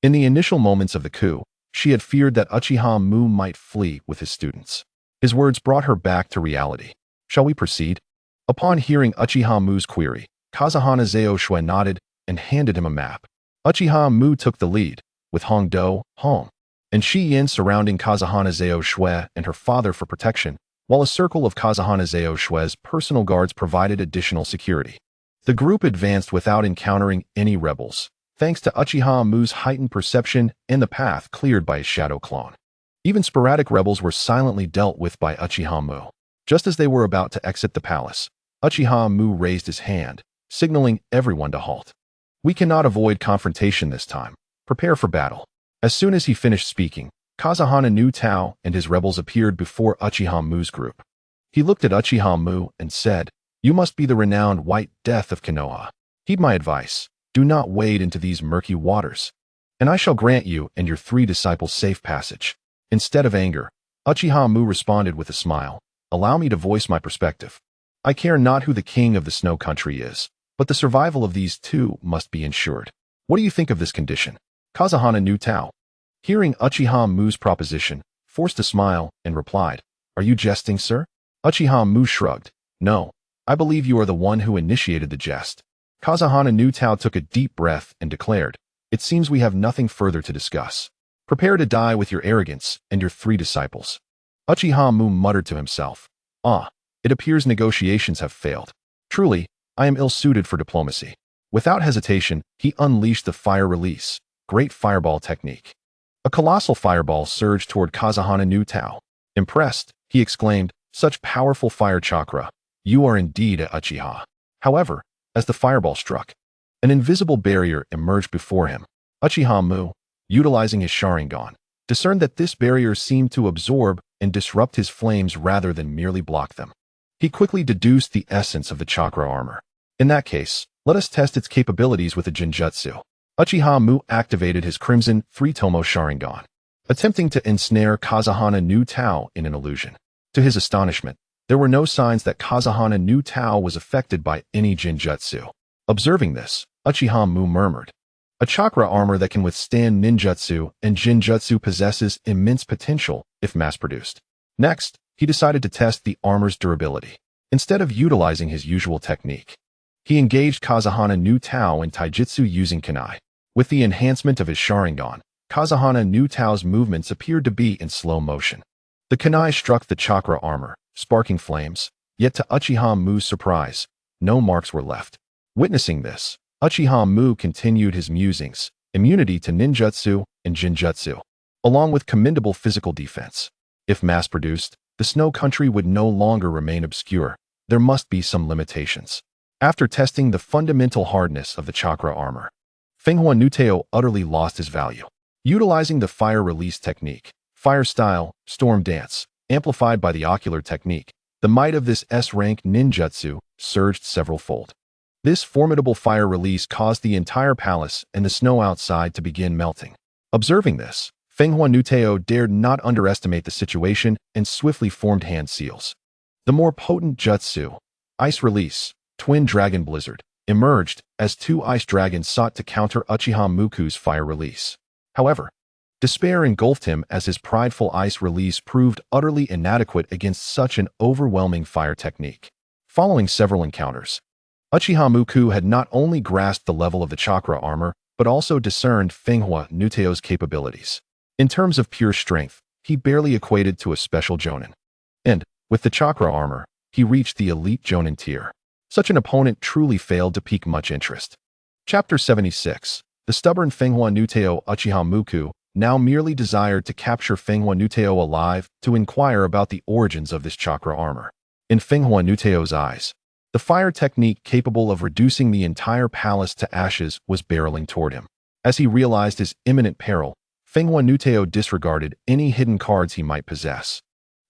In the initial moments of the coup, she had feared that Uchiha Mu might flee with his students. His words brought her back to reality. Shall we proceed? Upon hearing Uchiha Mu's query, Kazahana Zao Shui nodded and handed him a map. Uchiha Mu took the lead, with Hongdo, and Shiyin surrounding Kazahana Zao Shui and her father for protection, while a circle of Kazahana Zao Shui's personal guards provided additional security. The group advanced without encountering any rebels, thanks to Uchiha Mu's heightened perception and the path cleared by his shadow clone. Even sporadic rebels were silently dealt with by Uchiha Mu. Just as they were about to exit the palace, Uchiha Mu raised his hand, signaling everyone to halt. We cannot avoid confrontation this time. Prepare for battle. As soon as he finished speaking, Kazahana Nu Tao and his rebels appeared before Uchiha Mu's group. He looked at Uchiha Mu and said, You must be the renowned White Death of Konoha. Heed my advice. Do not wade into these murky waters, and I shall grant you and your 3 disciples safe passage. Instead of anger, Uchiha Mu responded with a smile. Allow me to voice my perspective. I care not who the king of the Snow Country is, but the survival of these 2 must be ensured. What do you think of this condition? Kazahana Nu Tao, hearing Uchiha Mu's proposition, forced a smile and replied, Are you jesting, sir? Uchiha Mu shrugged. No, I believe you are the one who initiated the jest. Kazahana Nu Tao took a deep breath and declared, It seems we have nothing further to discuss. Prepare to die with your arrogance and your 3 disciples. Uchiha Mu muttered to himself, It appears negotiations have failed. Truly, I am ill-suited for diplomacy. Without hesitation, he unleashed the fire release, great fireball technique. A colossal fireball surged toward Kazahana Nu Tao. Impressed, he exclaimed, Such powerful fire chakra. You are indeed a Uchiha. However, as the fireball struck, an invisible barrier emerged before him. Uchiha Mu, utilizing his Sharingan, discerned that this barrier seemed to absorb and disrupt his flames rather than merely block them. He quickly deduced the essence of the chakra armor. In that case, let us test its capabilities with a Genjutsu. Uchiha Mu activated his Crimson 3-Tomo Sharingan, attempting to ensnare Kazahana Nu Tao in an illusion. To his astonishment, there were no signs that Kazahana Nu Tao was affected by any Genjutsu. Observing this, Uchiha Mu murmured, A chakra armor that can withstand ninjutsu and Genjutsu possesses immense potential if mass-produced. Next, he decided to test the armor's durability. Instead of utilizing his usual technique, he engaged Kazahana no Tao in taijutsu using kunai. With the enhancement of his Sharingan, Kazahana no Tao's movements appeared to be in slow motion. The kunai struck the chakra armor, sparking flames, yet to Uchiha Mu's surprise, no marks were left. Witnessing this, Uchiha Mu continued his musings, immunity to ninjutsu and jinjutsu, along with commendable physical defense. If mass-produced, the Snow Country would no longer remain obscure. There must be some limitations. After testing the fundamental hardness of the chakra armor, Fenghua no Tao utterly lost his value. Utilizing the fire release technique, fire style, storm dance, amplified by the ocular technique, the might of this S-rank ninjutsu surged several-fold. This formidable fire release caused the entire palace and the snow outside to begin melting. Observing this, Fenghua no Tao dared not underestimate the situation and swiftly formed hand seals. The more potent jutsu, Ice Release, Twin Dragon Blizzard, emerged as two ice dragons sought to counter Uchiha Muku's fire release. However, despair engulfed him as his prideful ice release proved utterly inadequate against such an overwhelming fire technique. Following several encounters, Uchiha Muku had not only grasped the level of the chakra armor, but also discerned Fenghua no Tao's capabilities. In terms of pure strength, he barely equated to a special Jonin. And, with the chakra armor, he reached the elite Jonin tier. Such an opponent truly failed to pique much interest. Chapter 76. The stubborn Fenghua no Tao Uchiha Muku now merely desired to capture Fenghua no Tao alive to inquire about the origins of this chakra armor. In Fenghua no Tao's eyes, the fire technique capable of reducing the entire palace to ashes was barreling toward him. As he realized his imminent peril, Fenghua no Tao disregarded any hidden cards he might possess.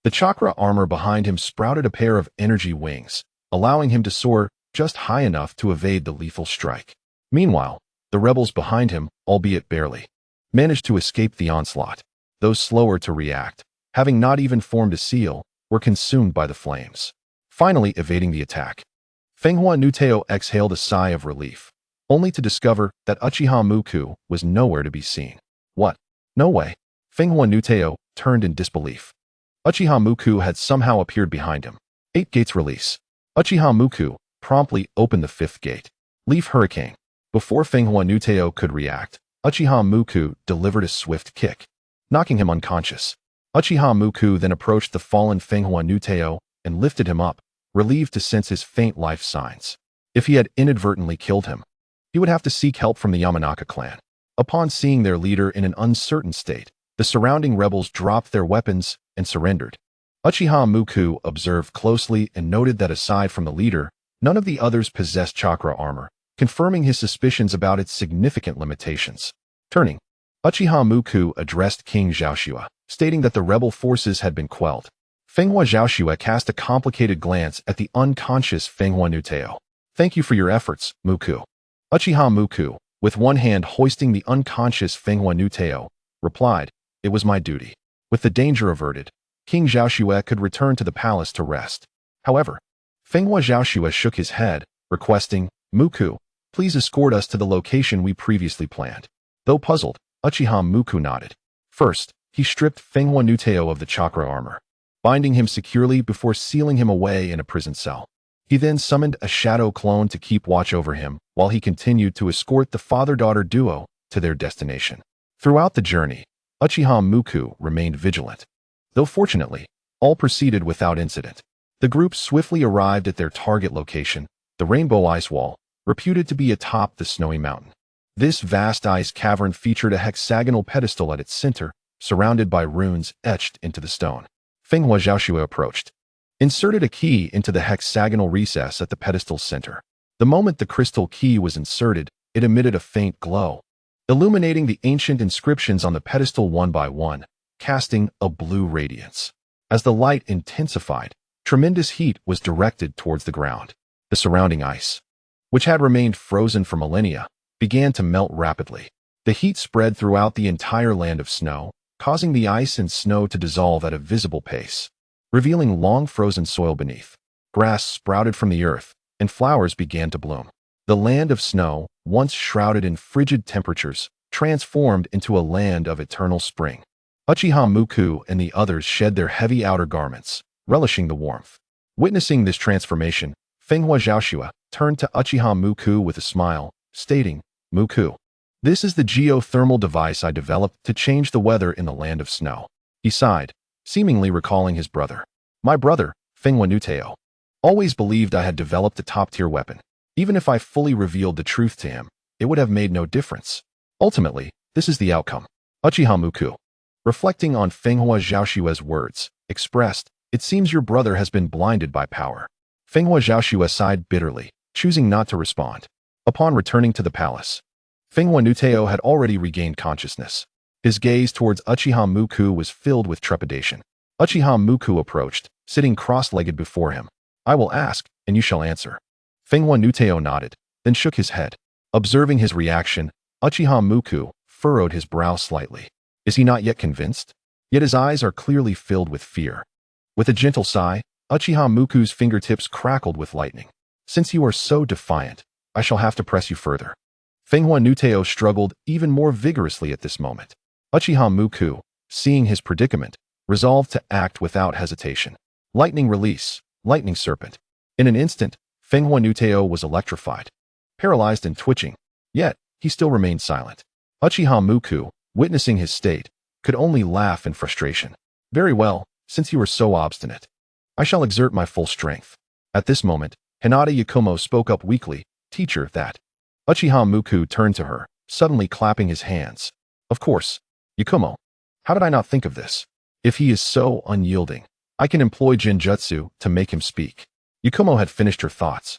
The chakra armor behind him sprouted a pair of energy wings, allowing him to soar just high enough to evade the lethal strike. Meanwhile, the rebels behind him, albeit barely, managed to escape the onslaught. Those slower to react, having not even formed a seal, were consumed by the flames. Finally evading the attack, Fenghua no Tao exhaled a sigh of relief, only to discover that Uchiha Muku was nowhere to be seen. What? No way. Fenghua no Tao turned in disbelief. Uchiha Muku had somehow appeared behind him. 8 gates release. Uchiha Muku promptly opened the 5th gate. Leaf Hurricane. Before Fenghua no Tao could react, Uchiha Muku delivered a swift kick, knocking him unconscious. Uchiha Muku then approached the fallen Fenghua no Tao and lifted him up, relieved to sense his faint life signs. If he had inadvertently killed him, he would have to seek help from the Yamanaka clan. Upon seeing their leader in an uncertain state, the surrounding rebels dropped their weapons and surrendered. Uchiha Muku observed closely and noted that aside from the leader, none of the others possessed chakra armor, confirming his suspicions about its significant limitations. Turning, Uchiha Muku addressed King Zhaoxue, stating that the rebel forces had been quelled. Fenghua Zhaoxue cast a complicated glance at the unconscious Fenghua no Tao. "Thank you for your efforts, Muku." Uchiha Muku, with one hand hoisting the unconscious Fenghua no Tao, replied, "It was my duty." With the danger averted, King Zhaoxue could return to the palace to rest. However, Fenghua Zhaoxue shook his head, requesting, "Muku, please escort us to the location we previously planned." Though puzzled, Uchiha Muku nodded. First, he stripped Fenghua no Tao of the chakra armor, binding him securely before sealing him away in a prison cell. He then summoned a shadow clone to keep watch over him while he continued to escort the father-daughter duo to their destination. Throughout the journey, Uchiha Muku remained vigilant. Though fortunately, all proceeded without incident. The group swiftly arrived at their target location, the Rainbow Ice Wall, reputed to be atop the snowy mountain. This vast ice cavern featured a hexagonal pedestal at its center, surrounded by runes etched into the stone. Fenghua Zhaoxue approached, inserted a key into the hexagonal recess at the pedestal's center. The moment the crystal key was inserted, it emitted a faint glow, illuminating the ancient inscriptions on the pedestal one by one, casting a blue radiance. As the light intensified, tremendous heat was directed towards the ground. The surrounding ice, which had remained frozen for millennia, began to melt rapidly. The heat spread throughout the entire land of snow, causing the ice and snow to dissolve at a visible pace, revealing long frozen soil beneath. Grass sprouted from the earth, and flowers began to bloom. The land of snow, once shrouded in frigid temperatures, transformed into a land of eternal spring. Uchiha Muku and the others shed their heavy outer garments, relishing the warmth. Witnessing this transformation, Fenghua Zhaoxue turned to Uchiha Muku with a smile, stating, "Muku, this is the geothermal device I developed to change the weather in the land of snow." He sighed, seemingly recalling his brother. "My brother, Fenghua Nuteo, always believed I had developed a top-tier weapon. Even if I fully revealed the truth to him, it would have made no difference. Ultimately, this is the outcome." Uchiha Muku, reflecting on Fenghua Zhaoxue's words, expressed, "It seems your brother has been blinded by power." Fenghua Zhaoxue sighed bitterly, choosing not to respond. Upon returning to the palace, Fenghua Nuteo had already regained consciousness. His gaze towards Uchiha Muku was filled with trepidation. Uchiha Muku approached, sitting cross-legged before him. "I will ask, and you shall answer." Fenghua Nuteo nodded, then shook his head. Observing his reaction, Uchiha Muku furrowed his brow slightly. Is he not yet convinced? Yet his eyes are clearly filled with fear. With a gentle sigh, Uchiha Muku's fingertips crackled with lightning. "Since you are so defiant, I shall have to press you further." Fenghua Nuteo struggled even more vigorously at this moment. Uchiha Muku, seeing his predicament, resolved to act without hesitation. Lightning release, lightning serpent. In an instant, Fenghua Nuteo was electrified, paralyzed and twitching, yet he still remained silent. Uchiha Muku, witnessing his state, could only laugh in frustration. "Very well, since you are so obstinate, I shall exert my full strength." At this moment, Hinata Yakumo spoke up weakly, "Teacher, that." Uchiha Muku turned to her, suddenly clapping his hands. "Of course, Yakumo. How did I not think of this? If he is so unyielding, I can employ Jinjutsu to make him speak." Yakumo had finished her thoughts,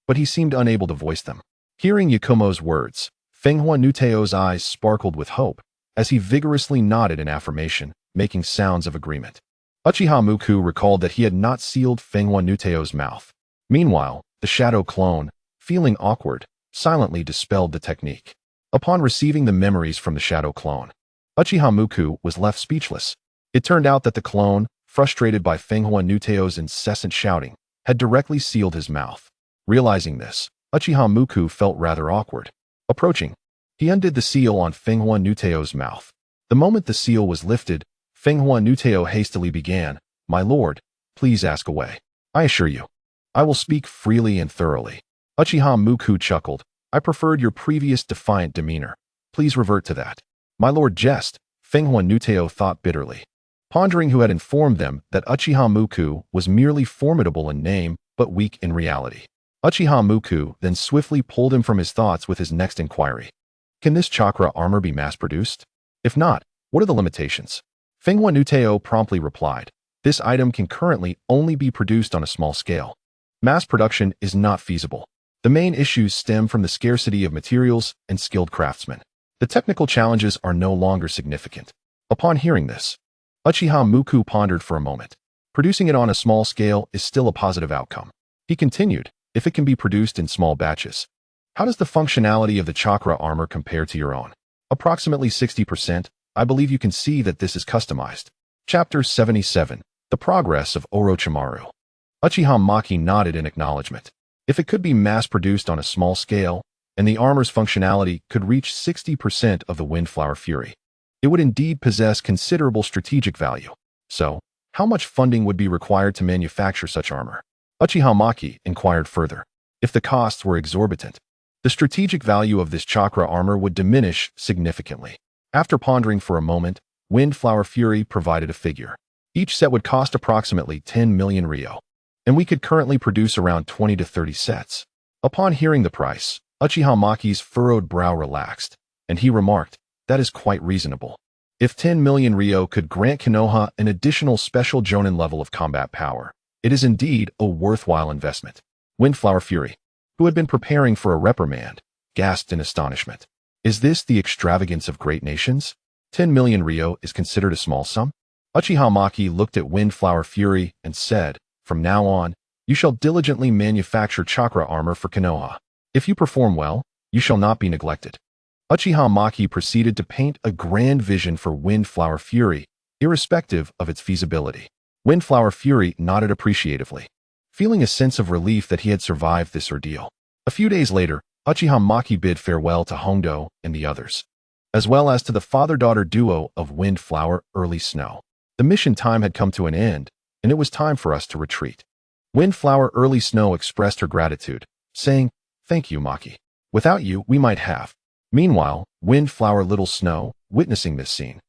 but he seemed unable to voice them. Hearing Yakumo's words, Fenghua Nuteo's eyes sparkled with hope as he vigorously nodded in affirmation, making sounds of agreement. Uchiha Muku recalled that he had not sealed Fenghua Nuteo's mouth. Meanwhile, the shadow clone, feeling awkward, silently dispelled the technique. Upon receiving the memories from the shadow clone, Uchiha Muku was left speechless. It turned out that the clone, frustrated by Fenghua Nuteo's incessant shouting, had directly sealed his mouth. Realizing this, Uchiha Muku felt rather awkward. Approaching, he undid the seal on Fenghua Nuteo's mouth. The moment the seal was lifted, Fenghua Nuteo hastily began, "My lord, please ask away. I assure you, I will speak freely and thoroughly." Uchiha Muku chuckled, "I preferred your previous defiant demeanor. Please revert to that." "My lord jest," Fenghua Nuteo thought bitterly, pondering who had informed them that Uchiha Muku was merely formidable in name but weak in reality. Uchiha Muku then swiftly pulled him from his thoughts with his next inquiry. "Can this chakra armor be mass-produced? If not, what are the limitations?" Fenghua Nuteo promptly replied, "This item can currently only be produced on a small scale. Mass production is not feasible. The main issues stem from the scarcity of materials and skilled craftsmen. The technical challenges are no longer significant." Upon hearing this, Uchiha Muku pondered for a moment. Producing it on a small scale is still a positive outcome. He continued, "If it can be produced in small batches, how does the functionality of the chakra armor compare to your own?" "Approximately 60%. I believe you can see that this is customized." Chapter 77. The Progress of Orochimaru. Uchiha Maki nodded in acknowledgement. If it could be mass-produced on a small scale, and the armor's functionality could reach 60% of the Windflower Fury, it would indeed possess considerable strategic value. So, how much funding would be required to manufacture such armor? Uchiha Maki inquired further. If the costs were exorbitant, the strategic value of this chakra armor would diminish significantly. After pondering for a moment, Windflower Fury provided a figure. Each set would cost approximately 10 million ryo, and we could currently produce around 20 to 30 sets. Upon hearing the price, Uchiha Maki's furrowed brow relaxed, and he remarked, "That is quite reasonable. If 10 million ryo could grant Konoha an additional special Jonin level of combat power, it is indeed a worthwhile investment." Windflower Fury, who had been preparing for a reprimand, gasped in astonishment. Is this the extravagance of great nations? 10 million ryo is considered a small sum? Uchiha Maki looked at Windflower Fury and said, "From now on, you shall diligently manufacture chakra armor for Konoha. If you perform well, you shall not be neglected." Uchiha Maki proceeded to paint a grand vision for Windflower Fury, irrespective of its feasibility. Windflower Fury nodded appreciatively, feeling a sense of relief that he had survived this ordeal. A few days later, Uchiha Maki bid farewell to Hongdo and the others, as well as to the father-daughter duo of Windflower Early Snow. The mission time had come to an end, and it was time for us to retreat. Windflower Early Snow expressed her gratitude, saying, "Thank you, Maki. Without you, we might have." Meanwhile, Windflower Little Snow, witnessing this scene,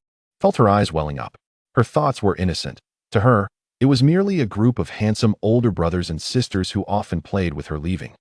felt her eyes welling up. Her thoughts were innocent. To her, it was merely a group of handsome older brothers and sisters who often played with her leaving.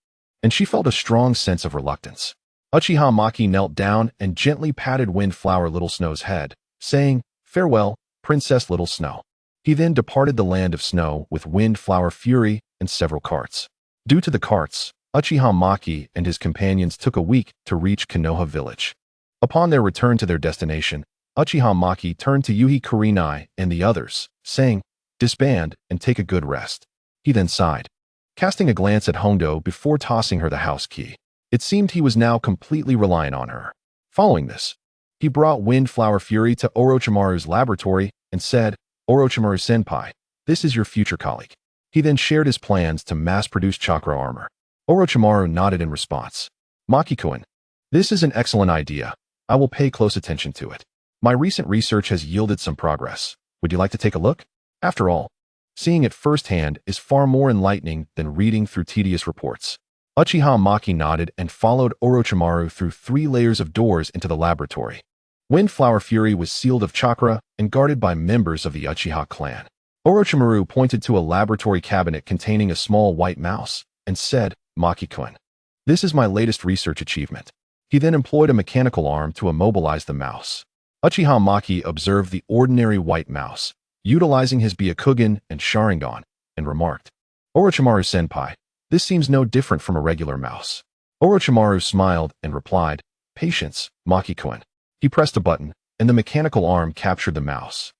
And she felt a strong sense of reluctance. Uchiha Maki knelt down and gently patted Windflower Little Snow's head, saying, "Farewell, Princess Little Snow." He then departed the land of snow with Windflower Fury and several carts. Due to the carts, Uchiha Maki and his companions took a week to reach Konoha village. Upon their return to their destination, Uchiha Maki turned to Yuhi Kurenai and the others, saying, "Disband and take a good rest." He then sighed, casting a glance at Hondo before tossing her the house key. It seemed he was now completely reliant on her. Following this, he brought Windflower Fury to Orochimaru's laboratory and said, "Orochimaru-senpai, this is your future colleague." He then shared his plans to mass-produce chakra armor. Orochimaru nodded in response. "Maki-kun, this is an excellent idea. I will pay close attention to it. My recent research has yielded some progress. Would you like to take a look? After all, seeing it firsthand is far more enlightening than reading through tedious reports." Uchiha Maki nodded and followed Orochimaru through 3 layers of doors into the laboratory. Windflower Fury was sealed of chakra and guarded by members of the Uchiha clan. Orochimaru pointed to a laboratory cabinet containing a small white mouse and said, "Maki-kun, this is my latest research achievement." He then employed a mechanical arm to immobilize the mouse. Uchiha Maki observed the ordinary white mouse, utilizing his Byakugan and Sharingan, and remarked, "Orochimaru-senpai, this seems no different from a regular mouse." Orochimaru smiled and replied, "Patience, Maki-kun." He pressed a button, and the mechanical arm captured the mouse.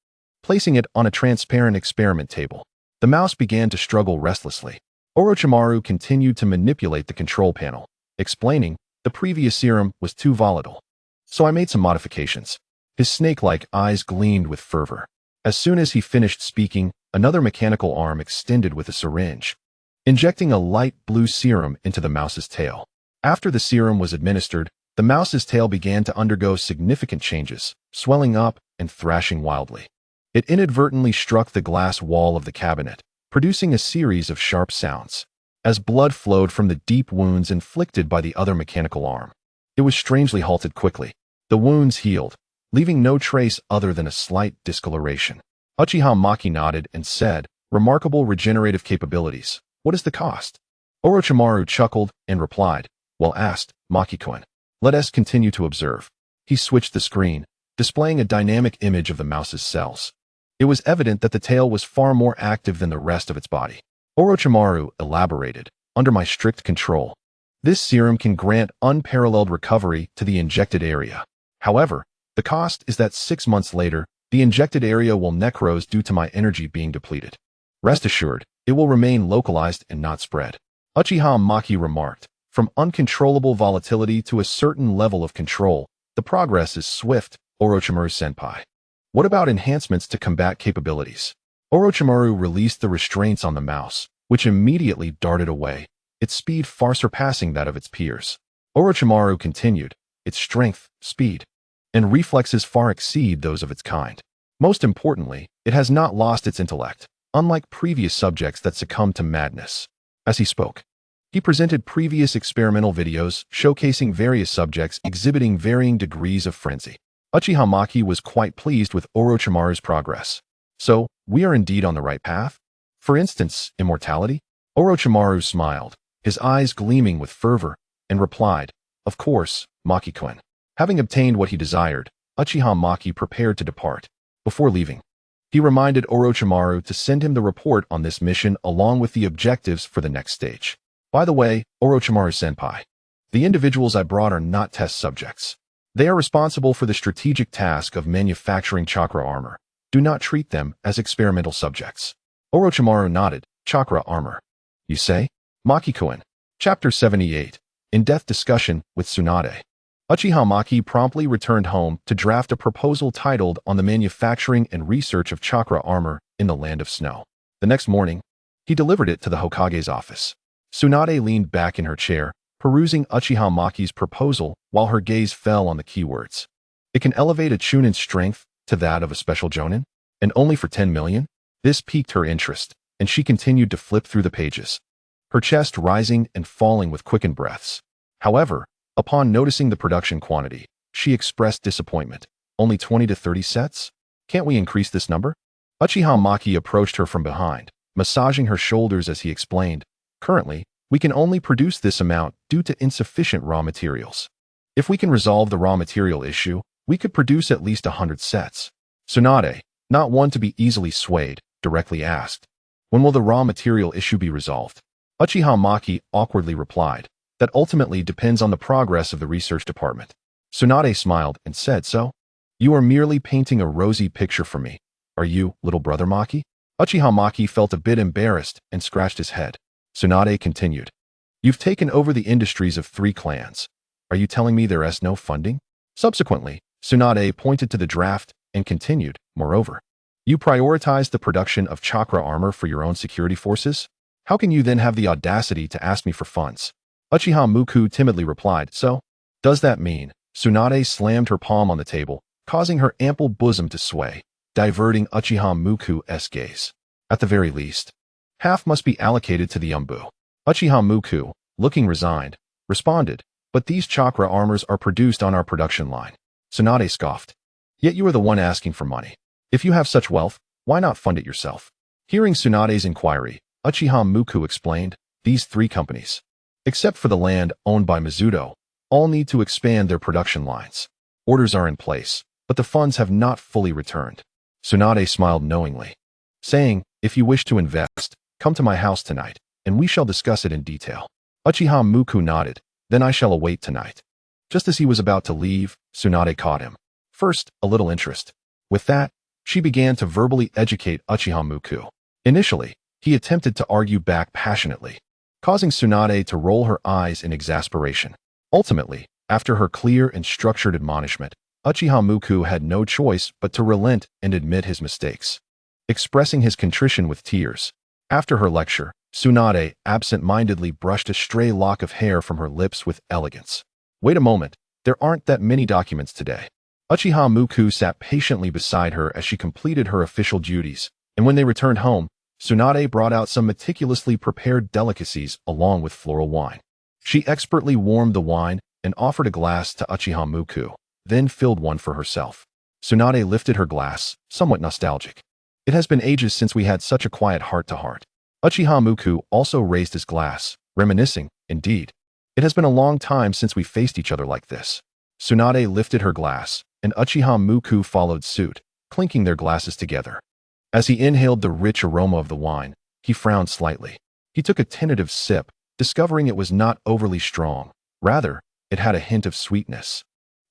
Placing it on a transparent experiment table, the mouse began to struggle restlessly. Orochimaru continued to manipulate the control panel, explaining, "The previous serum was too volatile, so I made some modifications." His snake-like eyes gleamed with fervor. As soon as he finished speaking, another mechanical arm extended with a syringe, injecting a light blue serum into the mouse's tail. After the serum was administered, the mouse's tail began to undergo significant changes, swelling up and thrashing wildly. It inadvertently struck the glass wall of the cabinet, producing a series of sharp sounds, as blood flowed from the deep wounds inflicted by the other mechanical arm. It was strangely halted quickly. The wounds healed, leaving no trace other than a slight discoloration. Uchiha Maki nodded and said, "Remarkable regenerative capabilities. What is the cost?" Orochimaru chuckled and replied, "Well asked, Maki-kun. Let us continue to observe." He switched the screen, displaying a dynamic image of the mouse's cells. It was evident that the tail was far more active than the rest of its body. Orochimaru elaborated, "Under my strict control, this serum can grant unparalleled recovery to the injected area. However, the cost is that 6 months later, the injected area will necrose due to my energy being depleted. Rest assured, it will remain localized and not spread." Uchiha Maki remarked, "From uncontrollable volatility to a certain level of control, the progress is swift, Orochimaru-senpai. What about enhancements to combat capabilities?" Orochimaru released the restraints on the mouse, which immediately darted away, its speed far surpassing that of its peers. Orochimaru continued, "Its strength, speed, and reflexes far exceed those of its kind. Most importantly, it has not lost its intellect, unlike previous subjects that succumbed to madness." As he spoke, he presented previous experimental videos showcasing various subjects exhibiting varying degrees of frenzy. Uchiha Maki was quite pleased with Orochimaru's progress. "So, we are indeed on the right path? For instance, immortality?" Orochimaru smiled, his eyes gleaming with fervor, and replied, "Of course, Maki-kun." Having obtained what he desired, Uchiha Maki prepared to depart. Before leaving, he reminded Orochimaru to send him the report on this mission along with the objectives for the next stage. "By the way, Orochimaru-senpai, the individuals I brought are not test subjects. They are responsible for the strategic task of manufacturing chakra armor. Do not treat them as experimental subjects." Orochimaru nodded. "Chakra armor, you say?" Maki-kun. Chapter 78. In-depth discussion with Tsunade. Uchiha Maki promptly returned home to draft a proposal titled On the Manufacturing and Research of Chakra Armor in the Land of Snow. The next morning, he delivered it to the Hokage's office. Tsunade leaned back in her chair, perusing Uchiha Maki's proposal while her gaze fell on the keywords. "It can elevate a Chunin's strength to that of a special Jonin, and only for 10 million? This piqued her interest, and she continued to flip through the pages, her chest rising and falling with quickened breaths. However, upon noticing the production quantity, she expressed disappointment. Only 20 to 30 sets? Can't we increase this number? Uchiha Maki approached her from behind, massaging her shoulders as he explained, currently, we can only produce this amount due to insufficient raw materials. If we can resolve the raw material issue, we could produce at least 100 sets. Tsunade, not one to be easily swayed, directly asked, when will the raw material issue be resolved? Uchiha Maki awkwardly replied, that ultimately depends on the progress of the research department. Tsunade smiled and said, so? You are merely painting a rosy picture for me. Are you, little brother Maki? Uchiha Maki felt a bit embarrassed and scratched his head. Tsunade continued, you've taken over the industries of 3 clans. Are you telling me there is no funding? Subsequently, Tsunade pointed to the draft and continued, moreover, you prioritized the production of chakra armor for your own security forces? How can you then have the audacity to ask me for funds? Uchiha Muku timidly replied, so? Does that mean? Tsunade slammed her palm on the table, causing her ample bosom to sway, diverting Uchiha Muku's gaze. At the very least, half must be allocated to the Umbu. Uchiha Muku, looking resigned, responded, but these chakra armors are produced on our production line. Tsunade scoffed. Yet you are the one asking for money. If you have such wealth, why not fund it yourself? Hearing Tsunade's inquiry, Uchiha Muku explained, these 3 companies, except for the land owned by Mizuto, all need to expand their production lines. Orders are in place, but the funds have not fully returned. Tsunade smiled knowingly, saying, if you wish to invest, come to my house tonight, and we shall discuss it in detail. Uchiha Muku nodded, then I shall await tonight. Just as he was about to leave, Tsunade caught him. First, a little interest. With that, she began to verbally educate Uchiha Muku. Initially, he attempted to argue back passionately, causing Tsunade to roll her eyes in exasperation. Ultimately, after her clear and structured admonishment, Uchiha Muku had no choice but to relent and admit his mistakes, expressing his contrition with tears. After her lecture, Tsunade absent-mindedly brushed a stray lock of hair from her lips with elegance. Wait a moment, there aren't that many documents today. Uchiha Muku sat patiently beside her as she completed her official duties, and when they returned home, Tsunade brought out some meticulously prepared delicacies along with floral wine. She expertly warmed the wine and offered a glass to Uchiha Muku, then filled one for herself. Tsunade lifted her glass, somewhat nostalgic. It has been ages since we had such a quiet heart-to-heart. Uchiha Muku also raised his glass, reminiscing, indeed. It has been a long time since we faced each other like this. Tsunade lifted her glass, and Uchiha Muku followed suit, clinking their glasses together. As he inhaled the rich aroma of the wine, he frowned slightly. He took a tentative sip, discovering it was not overly strong. Rather, it had a hint of sweetness,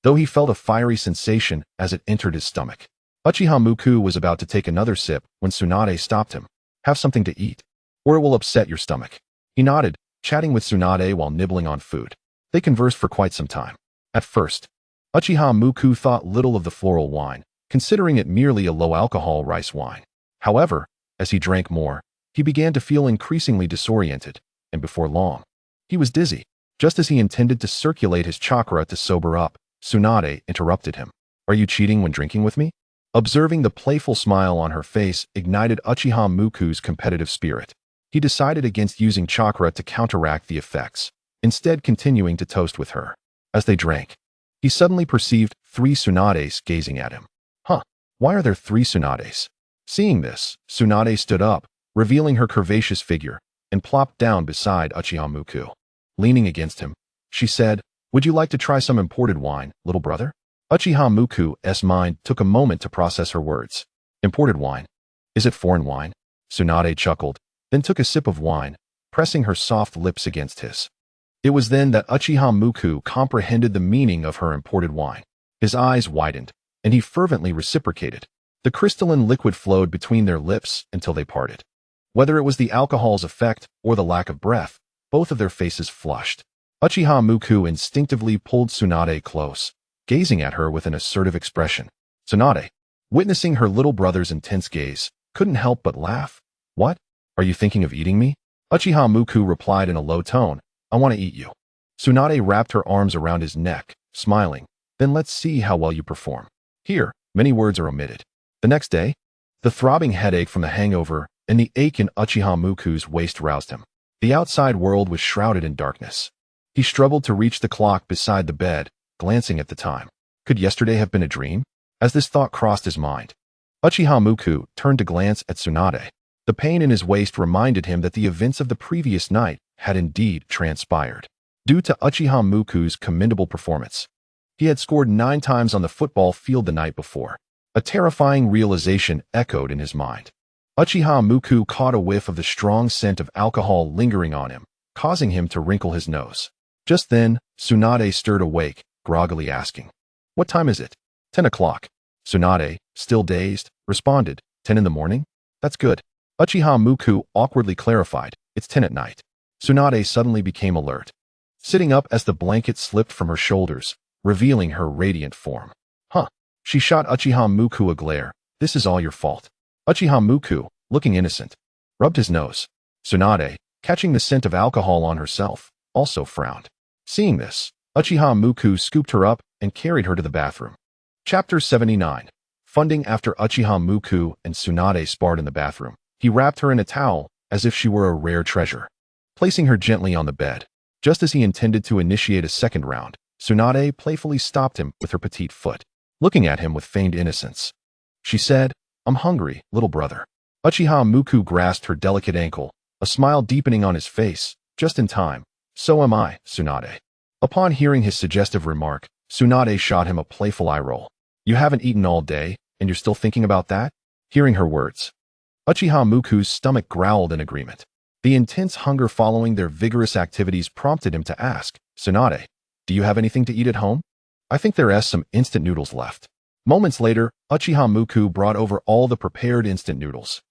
though he felt a fiery sensation as it entered his stomach. Uchiha Muku was about to take another sip when Tsunade stopped him. Have something to eat, or it will upset your stomach. He nodded, chatting with Tsunade while nibbling on food. They conversed for quite some time. At first, Uchiha Muku thought little of the floral wine, considering it merely a low-alcohol rice wine. However, as he drank more, he began to feel increasingly disoriented, and before long, he was dizzy. Just as he intended to circulate his chakra to sober up, Tsunade interrupted him. Are you cheating when drinking with me? Observing the playful smile on her face ignited Uchiha Muku's competitive spirit. He decided against using chakra to counteract the effects, instead continuing to toast with her. As they drank, he suddenly perceived 3 Tsunades gazing at him. Huh, why are there 3 Tsunades? Seeing this, Tsunade stood up, revealing her curvaceous figure, and plopped down beside Uchiha Muku. Leaning against him, she said, would you like to try some imported wine, little brother? Uchiha Muku's mind took a moment to process her words. Imported wine? Is it foreign wine? Tsunade chuckled, then took a sip of wine, pressing her soft lips against his. It was then that Uchiha Muku comprehended the meaning of her imported wine. His eyes widened, and he fervently reciprocated. The crystalline liquid flowed between their lips until they parted. Whether it was the alcohol's effect or the lack of breath, both of their faces flushed. Uchiha Muku instinctively pulled Tsunade close, gazing at her with an assertive expression. Tsunade, witnessing her little brother's intense gaze, couldn't help but laugh. What? Are you thinking of eating me? Uchiha Muku replied in a low tone, I want to eat you. Tsunade wrapped her arms around his neck, smiling. Then let's see how well you perform. Here, many words are omitted. The next day, The throbbing headache from the hangover and the ache in Uchiha Muku's waist roused him. The outside world was shrouded in darkness. He struggled to reach the clock beside the bed, glancing at the time. Could yesterday have been a dream? As this thought crossed his mind, Uchiha Muku turned to glance at Tsunade. The pain in his waist reminded him that the events of the previous night had indeed transpired. Due to Uchiha Muku's commendable performance, he had scored 9 times on the football field the night before. A terrifying realization echoed in his mind. Uchiha Muku caught a whiff of the strong scent of alcohol lingering on him, causing him to wrinkle his nose. Just then, Tsunade stirred awake, groggily asking, "What time is it?" 10 o'clock. Tsunade, still dazed, responded, 10 in the morning? That's good. Uchiha Muku awkwardly clarified, "It's 10 at night." Tsunade suddenly became alert, sitting up as the blanket slipped from her shoulders, revealing her radiant form. Huh. She shot Uchiha Muku a glare. "This is all your fault." Uchiha Muku, looking innocent, rubbed his nose. Tsunade, catching the scent of alcohol on herself, also frowned. Seeing this, Uchiha Muku scooped her up and carried her to the bathroom. Chapter 79. Funding. After Uchiha Muku and Tsunade sparred in the bathroom, he wrapped her in a towel as if she were a rare treasure, placing her gently on the bed. Just as he intended to initiate a second round, Tsunade playfully stopped him with her petite foot, looking at him with feigned innocence. She said, "I'm hungry, little brother." Uchiha Muku grasped her delicate ankle, a smile deepening on his face, just in time. "So am I, Tsunade." Upon hearing his suggestive remark, Tsunade shot him a playful eye roll. "You haven't eaten all day, and you're still thinking about that?" Hearing her words, Uchiha Muku's stomach growled in agreement. The intense hunger following their vigorous activities prompted him to ask, "Tsunade, do you have anything to eat at home? I think there's some instant noodles left." Moments later, Uchiha Muku brought over all the prepared instant noodles.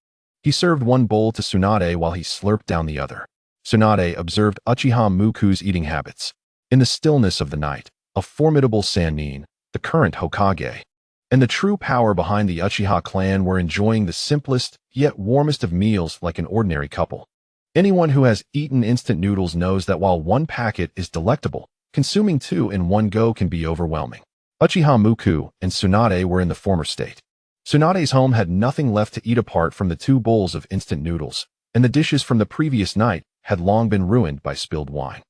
He served one bowl to Tsunade while he slurped down the other. Tsunade observed Uchiha Muku's eating habits. In the stillness of the night, a formidable Sannin, the current Hokage, and the true power behind the Uchiha clan were enjoying the simplest yet warmest of meals like an ordinary couple. Anyone who has eaten instant noodles knows that while one packet is delectable, consuming 2 in one go can be overwhelming. Uchiha Muku and Tsunade were in the former state. Tsunade's home had nothing left to eat apart from the 2 bowls of instant noodles, and the dishes from the previous night had long been ruined by spilled wine.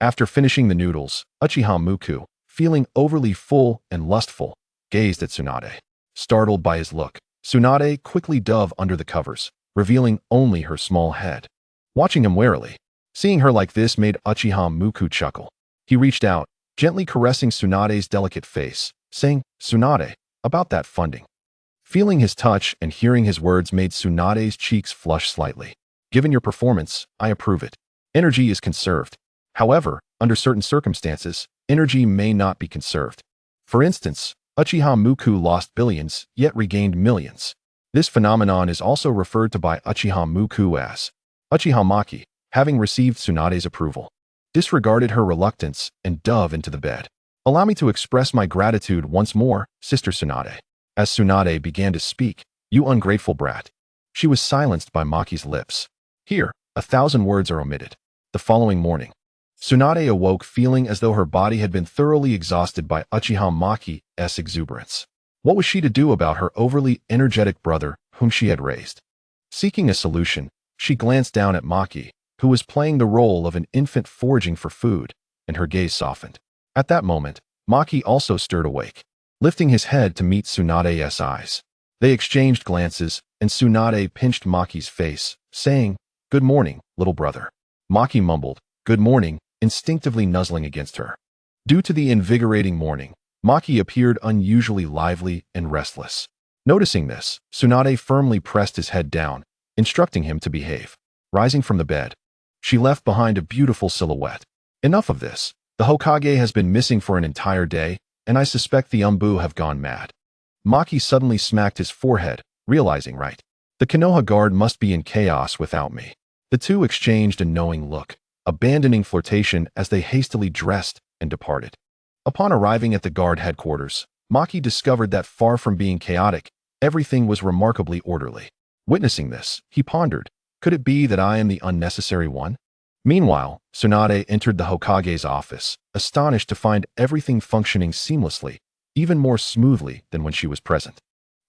After finishing the noodles, Uchiha Muku, feeling overly full and lustful, gazed at Tsunade. Startled by his look, Tsunade quickly dove under the covers, revealing only her small head. Watching him warily, seeing her like this made Uchiha Muku chuckle. He reached out, gently caressing Tsunade's delicate face, saying, "Tsunade, about that funding." Feeling his touch and hearing his words made Tsunade's cheeks flush slightly. "Given your performance, I approve it. Energy is conserved. However, under certain circumstances, energy may not be conserved. For instance, Uchiha Muku lost billions, yet regained millions. This phenomenon is also referred to by Uchiha Muku as Uchiha Maki." Having received Tsunade's approval, disregarded her reluctance and dove into the bed. "Allow me to express my gratitude once more, Sister Tsunade." As Tsunade began to speak, "You ungrateful brat." She was silenced by Maki's lips. Here, 1,000 words are omitted. The following morning, Tsunade awoke feeling as though her body had been thoroughly exhausted by Uchiha Maki's exuberance. What was she to do about her overly energetic brother, whom she had raised? Seeking a solution, she glanced down at Maki, who was playing the role of an infant foraging for food, and her gaze softened. At that moment, Maki also stirred awake, lifting his head to meet Tsunade's eyes. They exchanged glances, and Tsunade pinched Maki's face, saying, "Good morning, little brother." Maki mumbled, "Good morning," instinctively nuzzling against her. Due to the invigorating morning, Maki appeared unusually lively and restless. Noticing this, Tsunade firmly pressed his head down, instructing him to behave. Rising from the bed, she left behind a beautiful silhouette. "Enough of this. The Hokage has been missing for an entire day, and I suspect the Umbu have gone mad." Maki suddenly smacked his forehead, realizing right. "The Konoha guard must be in chaos without me." The two exchanged a knowing look, abandoning flirtation as they hastily dressed and departed. Upon arriving at the guard headquarters, Maki discovered that far from being chaotic, everything was remarkably orderly. Witnessing this, he pondered, could it be that I am the unnecessary one? Meanwhile, Tsunade entered the Hokage's office, astonished to find everything functioning seamlessly, even more smoothly than when she was present.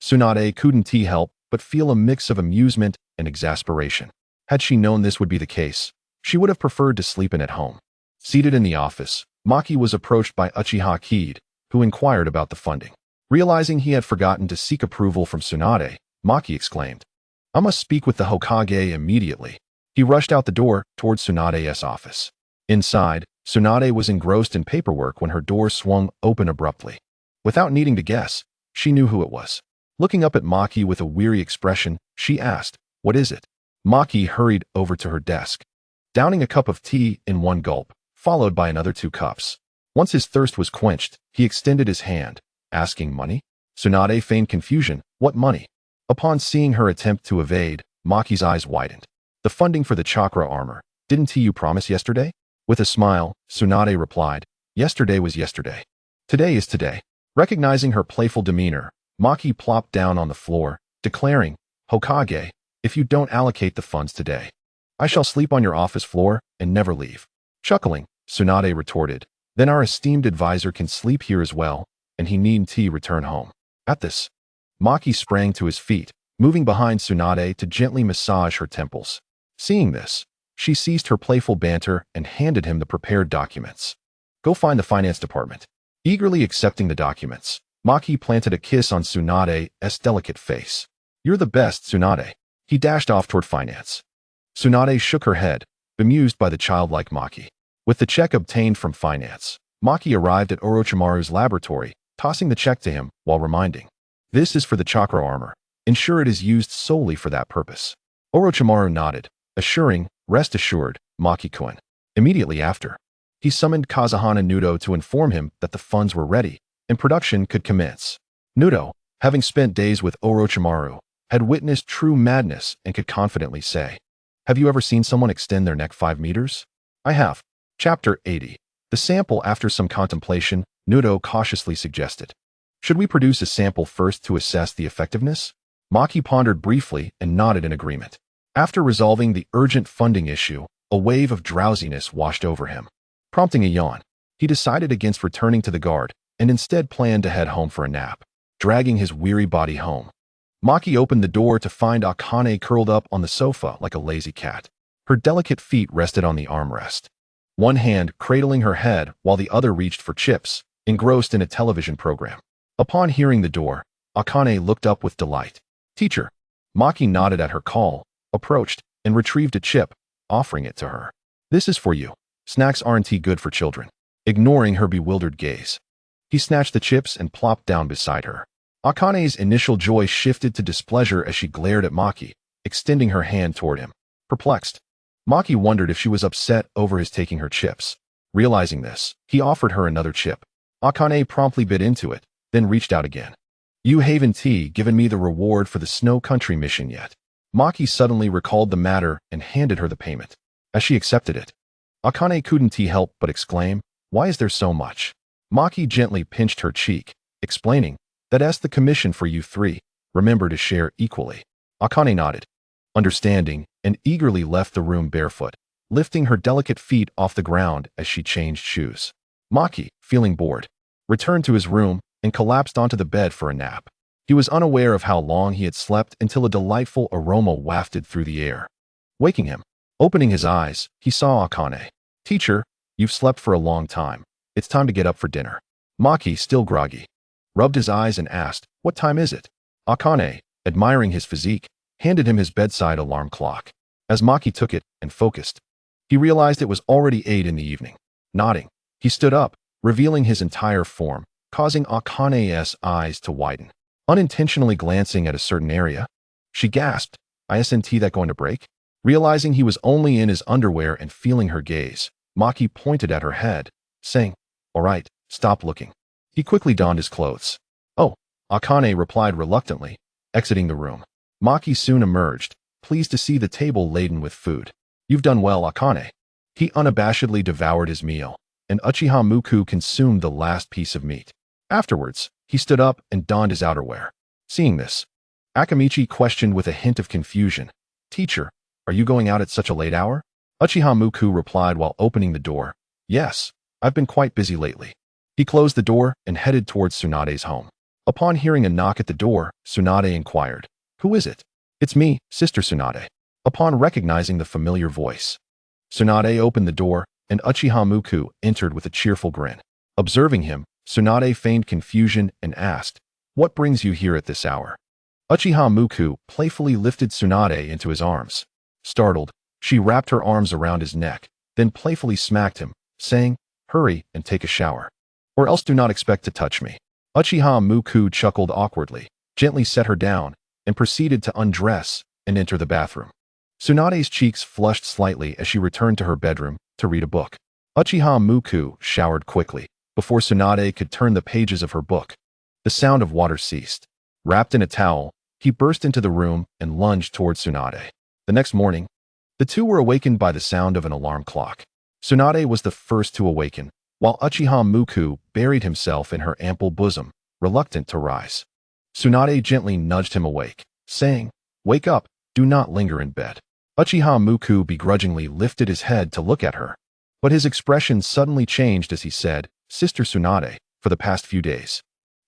"Tsunade, couldn't he help but feel a mix of amusement and exasperation. Had she known this would be the case, she would have preferred to sleep in at home. Seated in the office, Maki was approached by Uchiha Kid, who inquired about the funding. Realizing he had forgotten to seek approval from Tsunade, Maki exclaimed, "I must speak with the Hokage immediately." He rushed out the door towards Tsunade's office. Inside, Tsunade was engrossed in paperwork when her door swung open abruptly. Without needing to guess, she knew who it was. Looking up at Maki with a weary expression, she asked, "What is it?" Maki hurried over to her desk, downing a cup of tea in one gulp, followed by another 2 cups. Once his thirst was quenched, he extended his hand, asking, "Money?" Tsunade feigned confusion. "What money?" Upon seeing her attempt to evade, Maki's eyes widened. "The funding for the chakra armor. Didn't you promise yesterday?" With a smile, Tsunade replied, "Yesterday was yesterday. Today is today." Recognizing her playful demeanor, Maki plopped down on the floor, declaring, "Hokage, if you don't allocate the funds today, I shall sleep on your office floor and never leave." Chuckling, Tsunade retorted, "Then our esteemed advisor can sleep here as well, and he needn't return home." At this, Maki sprang to his feet, moving behind Tsunade to gently massage her temples. Seeing this, she ceased her playful banter and handed him the prepared documents. "Go find the finance department." Eagerly accepting the documents, Maki planted a kiss on Tsunade's delicate face. "You're the best, Tsunade." He dashed off toward finance. Tsunade shook her head, bemused by the childlike Maki. With the check obtained from finance, Maki arrived at Orochimaru's laboratory, tossing the check to him while reminding, "This is for the chakra armor. Ensure it is used solely for that purpose." Orochimaru nodded, assuring, "Rest assured, Maki-kun." Immediately after, he summoned Kazuhana Nudo to inform him that the funds were ready and production could commence. Nudo, having spent days with Orochimaru, had witnessed true madness and could confidently say, "Have you ever seen someone extend their neck 5 meters? I have." Chapter 80. The sample. After some contemplation, Nudo cautiously suggested, "Should we produce a sample first to assess the effectiveness?" Maki pondered briefly and nodded in agreement. After resolving the urgent funding issue, a wave of drowsiness washed over him. Prompting a yawn, he decided against returning to the guard and instead planned to head home for a nap, dragging his weary body home. Maki opened the door to find Akane curled up on the sofa like a lazy cat. Her delicate feet rested on the armrest, one hand cradling her head while the other reached for chips, engrossed in a television program. Upon hearing the door, Akane looked up with delight. "Teacher." Maki nodded at her call, approached, and retrieved a chip, offering it to her. "This is for you. Snacks aren't good for children." Ignoring her bewildered gaze, he snatched the chips and plopped down beside her. Akane's initial joy shifted to displeasure as she glared at Maki, extending her hand toward him. Perplexed, Maki wondered if she was upset over his taking her chips. Realizing this, he offered her another chip. Akane promptly bit into it, then reached out again. "You haven't given me the reward for the Snow Country mission yet." Maki suddenly recalled the matter and handed her the payment. As she accepted it, Akane couldn't help but exclaim, "Why is there so much?" Maki gently pinched her cheek, explaining, "That's the commission for you 3. Remember to share equally." Akane nodded, understanding, and eagerly left the room barefoot, lifting her delicate feet off the ground as she changed shoes. Maki, feeling bored, returned to his room and collapsed onto the bed for a nap. He was unaware of how long he had slept until a delightful aroma wafted through the air, waking him. Opening his eyes, he saw Akane. "Teacher, you've slept for a long time. It's time to get up for dinner." Maki, still groggy, rubbed his eyes and asked, "What time is it?" Akane, admiring his physique, handed him his bedside alarm clock. As Maki took it and focused, he realized it was already 8 in the evening. Nodding, he stood up, revealing his entire form, causing Akane's eyes to widen. Unintentionally glancing at a certain area, she gasped, "Isn't that going to break?" Realizing he was only in his underwear and feeling her gaze, Maki pointed at her head, saying, "All right, stop looking." He quickly donned his clothes. "Oh," Akane replied reluctantly, exiting the room. Maki soon emerged, pleased to see the table laden with food. "You've done well, Akane." He unabashedly devoured his meal, and Uchiha Muku consumed the last piece of meat. Afterwards, he stood up and donned his outerwear. Seeing this, Akamichi questioned with a hint of confusion, "Teacher, are you going out at such a late hour?" Uchiha Muku replied while opening the door, "Yes, I've been quite busy lately." He closed the door and headed towards Tsunade's home. Upon hearing a knock at the door, Tsunade inquired, Who is it? It's me, Sister Tsunade. Upon recognizing the familiar voice, Tsunade opened the door, and Uchiha Muku entered with a cheerful grin. Observing him, Tsunade feigned confusion and asked, "What brings you here at this hour?" Uchiha Muku playfully lifted Tsunade into his arms. Startled, she wrapped her arms around his neck, then playfully smacked him, saying, "Hurry and take a shower. Or else do not expect to touch me." Uchiha Muku chuckled awkwardly, gently set her down, and proceeded to undress and enter the bathroom. Tsunade's cheeks flushed slightly as she returned to her bedroom to read a book. Uchiha Muku showered quickly, before Tsunade could turn the pages of her book. The sound of water ceased. Wrapped in a towel, he burst into the room and lunged towards Tsunade. The next morning, the two were awakened by the sound of an alarm clock. Tsunade was the first to awaken, while Uchiha Muku buried himself in her ample bosom, reluctant to rise. Tsunade gently nudged him awake, saying, "Wake up, do not linger in bed." Uchiha Muku begrudgingly lifted his head to look at her, but his expression suddenly changed as he said, "Sister Tsunade, for the past few days."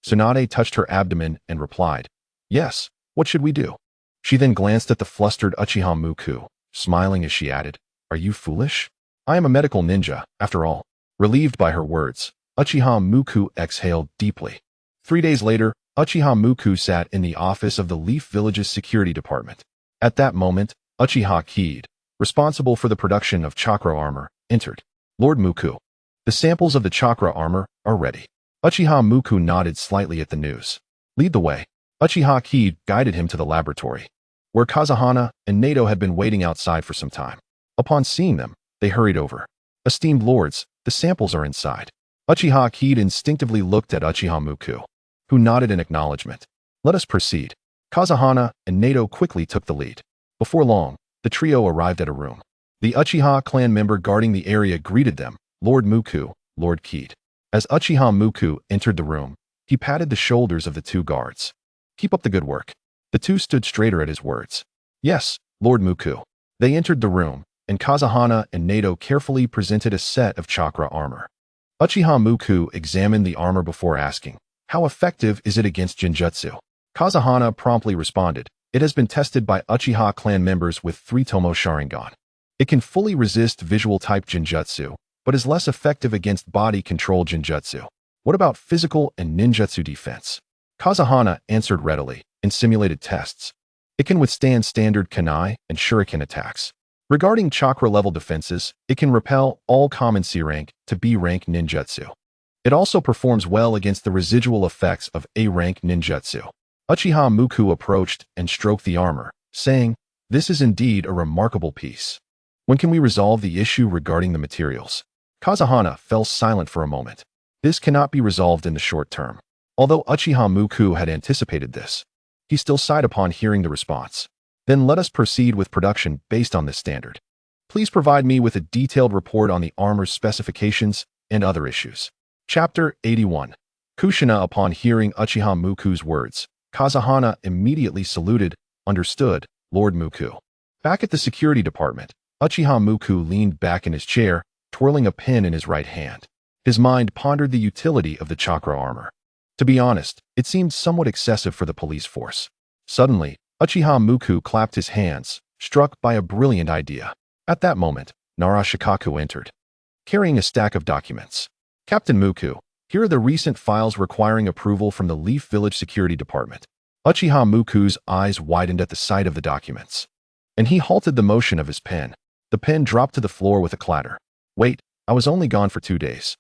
Tsunade touched her abdomen and replied, "Yes, what should we do?" She then glanced at the flustered Uchiha Muku, smiling as she added, "Are you foolish? I am a medical ninja, after all." Relieved by her words, Uchiha Muku exhaled deeply. 3 days later, Uchiha Muku sat in the office of the Leaf Village's security department. At that moment, Uchiha Kid, responsible for the production of chakra armor, entered. "Lord Muku, the samples of the chakra armor are ready." Uchiha Muku nodded slightly at the news. "Lead the way." Uchiha Kid guided him to the laboratory, where Kazahana and Nato had been waiting outside for some time. Upon seeing them, they hurried over. "Esteemed lords, the samples are inside." Uchiha Kid instinctively looked at Uchiha Muku, who nodded in acknowledgement. "Let us proceed." Kazahana and Nato quickly took the lead. Before long, the trio arrived at a room. The Uchiha clan member guarding the area greeted them, "Lord Muku, Lord Kid." As Uchiha Muku entered the room, he patted the shoulders of the two guards. "Keep up the good work." The two stood straighter at his words. "Yes, Lord Muku." They entered the room, and Kazahana and Nato carefully presented a set of chakra armor. Uchiha Muku examined the armor before asking, "How effective is it against Genjutsu?" Kazahana promptly responded, "It has been tested by Uchiha clan members with 3 Tomo Sharingan. It can fully resist visual-type Genjutsu, but is less effective against body-control Genjutsu. What about physical and ninjutsu defense?" Kazahana answered readily, "In simulated tests, it can withstand standard kunai and shuriken attacks. Regarding chakra-level defenses, it can repel all common C-rank to B-rank ninjutsu. It also performs well against the residual effects of A-rank ninjutsu." Uchiha Muku approached and stroked the armor, saying, "This is indeed a remarkable piece. When can we resolve the issue regarding the materials?" Kazahana fell silent for a moment. This cannot be resolved in the short term. Although Uchiha Muku had anticipated this, he still sighed upon hearing the response. "Then let us proceed with production based on this standard. Please provide me with a detailed report on the armor's specifications and other issues." Chapter 81. Kushina. Upon hearing Uchiha Muku's words, Kazahana immediately saluted, "Understood, Lord Muku." Back at the security department, Uchiha Muku leaned back in his chair, twirling a pen in his right hand. His mind pondered the utility of the chakra armor. To be honest, it seemed somewhat excessive for the police force. Suddenly, Uchiha Muku clapped his hands, struck by a brilliant idea. At that moment, Narashikaku entered, carrying a stack of documents. "Captain Muku, here are the recent files requiring approval from the Leaf Village Security Department." Uchiha Muku's eyes widened at the sight of the documents, and he halted the motion of his pen. The pen dropped to the floor with a clatter. "Wait, I was only gone for 2 days.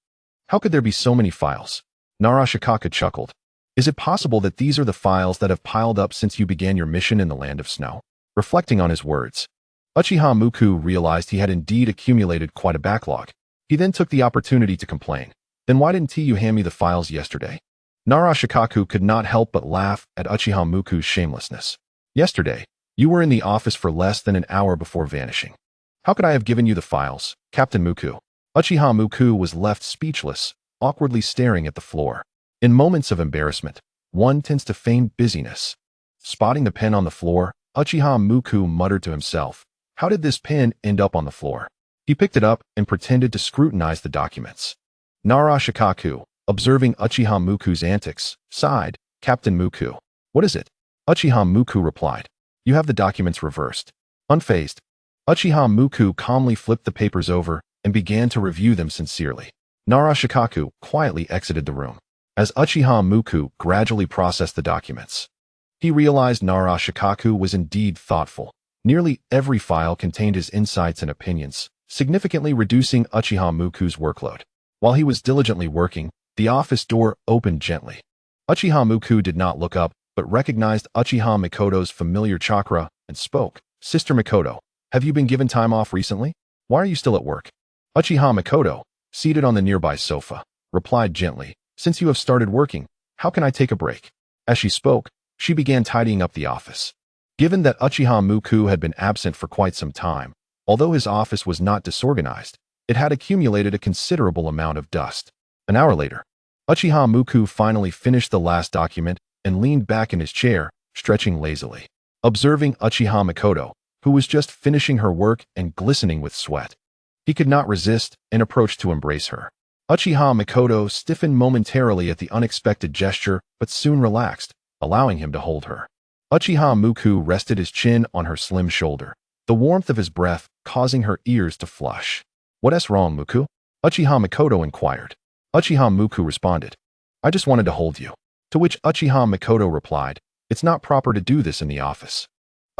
How could there be so many files?" Narashikaku chuckled. "Is it possible that these are the files that have piled up since you began your mission in the Land of Snow?" Reflecting on his words, Uchiha Muku realized he had indeed accumulated quite a backlog. He then took the opportunity to complain. "Then why didn't you hand me the files yesterday?" Narashikaku could not help but laugh at Uchiha Muku's shamelessness. "Yesterday, you were in the office for less than an hour before vanishing. How could I have given you the files, Captain Muku?" Uchiha Muku was left speechless, awkwardly staring at the floor. In moments of embarrassment, one tends to feign busyness. Spotting the pen on the floor, Uchiha Muku muttered to himself, "How did this pen end up on the floor?" He picked it up and pretended to scrutinize the documents. Narashikaku, observing Uchiha Muku's antics, sighed, "Captain Muku, what is it?" Uchiha Muku replied. You have the documents reversed. Unfazed, Uchiha Muku calmly flipped the papers over and began to review them sincerely. Nara Shikaku quietly exited the room. As Uchiha Muku gradually processed the documents, he realized Nara Shikaku was indeed thoughtful. Nearly every file contained his insights and opinions, significantly reducing Uchiha Muku's workload. While he was diligently working, the office door opened gently. Uchiha Muku did not look up, but recognized Uchiha Mikoto's familiar chakra and spoke. Sister Mikoto, have you been given time off recently? Why are you still at work? Uchiha Mikoto, seated on the nearby sofa, replied gently. Since you have started working, how can I take a break? As she spoke, she began tidying up the office. Given that Uchiha Muku had been absent for quite some time, although his office was not disorganized, it had accumulated a considerable amount of dust. An hour later, Uchiha Muku finally finished the last document and leaned back in his chair, stretching lazily. Observing Uchiha Mikoto, who was just finishing her work and glistening with sweat, he could not resist and approached to embrace her. Uchiha Mikoto stiffened momentarily at the unexpected gesture, but soon relaxed, allowing him to hold her. Uchiha Muku rested his chin on her slim shoulder, the warmth of his breath causing her ears to flush. What's wrong, Muku? Uchiha Mikoto inquired. Uchiha Muku responded, I just wanted to hold you. To which Uchiha Mikoto replied, it's not proper to do this in the office.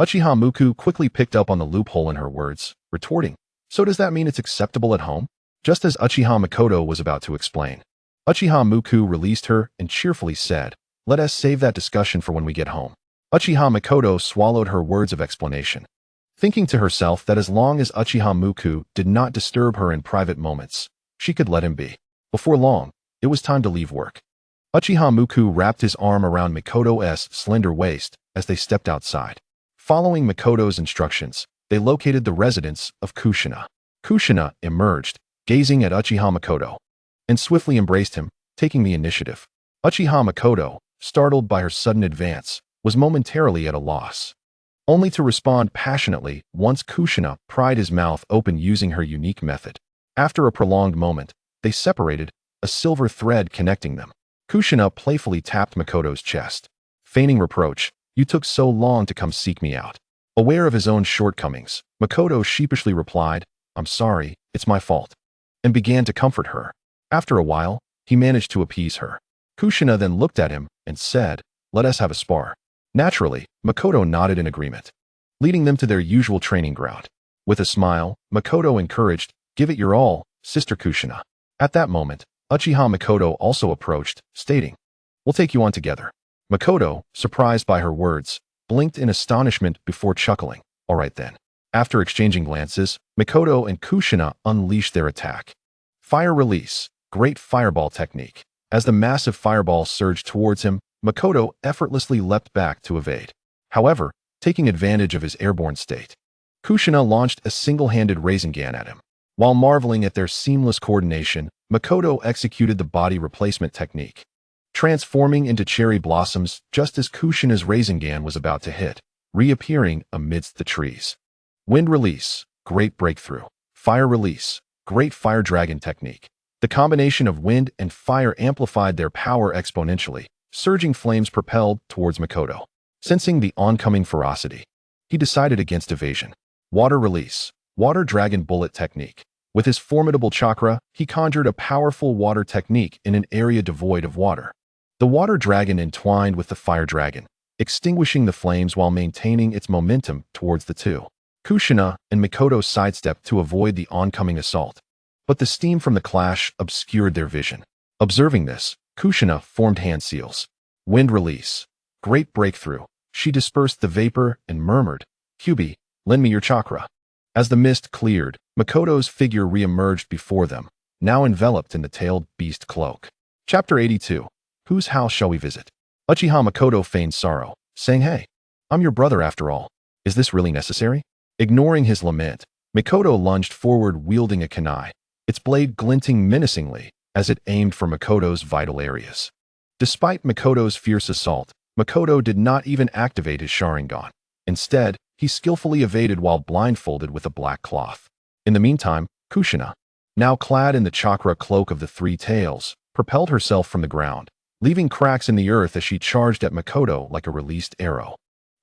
Uchiha Muku quickly picked up on the loophole in her words, retorting, so does that mean it's acceptable at home? Just as Uchiha Mikoto was about to explain, Uchiha Muku released her and cheerfully said, let us save that discussion for when we get home. Uchiha Mikoto swallowed her words of explanation, thinking to herself that as long as Uchiha Muku did not disturb her in private moments, she could let him be. Before long, it was time to leave work. Uchiha Muku wrapped his arm around Mikoto's slender waist as they stepped outside. Following Mikoto's instructions, they located the residence of Kushina. Kushina emerged, gazing at Uchiha Mikoto, and swiftly embraced him, taking the initiative. Uchiha Mikoto, startled by her sudden advance, was momentarily at a loss, only to respond passionately once Kushina pried his mouth open using her unique method. After a prolonged moment, they separated, a silver thread connecting them. Kushina playfully tapped Mikoto's chest, feigning reproach, you took so long to come seek me out. Aware of his own shortcomings, Mikoto sheepishly replied, I'm sorry, it's my fault, and began to comfort her. After a while, he managed to appease her. Kushina then looked at him and said, let us have a spar. Naturally, Mikoto nodded in agreement, leading them to their usual training ground. With a smile, Mikoto encouraged, give it your all, Sister Kushina. At that moment, Uchiha Mikoto also approached, stating, we'll take you on together. Mikoto, surprised by her words, blinked in astonishment before chuckling. All right then. After exchanging glances, Mikoto and Kushina unleashed their attack. Fire release, great fireball technique. As the massive fireball surged towards him, Mikoto effortlessly leapt back to evade. However, taking advantage of his airborne state, Kushina launched a single-handed Rasengan at him. While marveling at their seamless coordination, Mikoto executed the body replacement technique, transforming into cherry blossoms just as Kushina's Rasengan was about to hit, reappearing amidst the trees. Wind release, great breakthrough. Fire release, great fire dragon technique. The combination of wind and fire amplified their power exponentially, surging flames propelled towards Mikoto. Sensing the oncoming ferocity, he decided against evasion. Water release, water dragon bullet technique. With his formidable chakra, he conjured a powerful water technique in an area devoid of water. The water dragon entwined with the fire dragon, extinguishing the flames while maintaining its momentum towards the two. Kushina and Mikoto sidestepped to avoid the oncoming assault, but the steam from the clash obscured their vision. Observing this, Kushina formed hand seals. Wind release, great breakthrough. She dispersed the vapor and murmured, Kyubi, lend me your chakra. As the mist cleared, Mikoto's figure re-emerged before them, now enveloped in the tailed beast cloak. Chapter 82. Whose house shall we visit? Uchiha Mikoto feigned sorrow, saying, hey, I'm your brother after all. Is this really necessary? Ignoring his lament, Mikoto lunged forward wielding a kunai, its blade glinting menacingly as it aimed for Mikoto's vital areas. Despite Mikoto's fierce assault, Mikoto did not even activate his Sharingan. Instead, he skillfully evaded while blindfolded with a black cloth. In the meantime, Kushina, now clad in the chakra cloak of the three tails, propelled herself from the ground, leaving cracks in the earth as she charged at Makoto like a released arrow.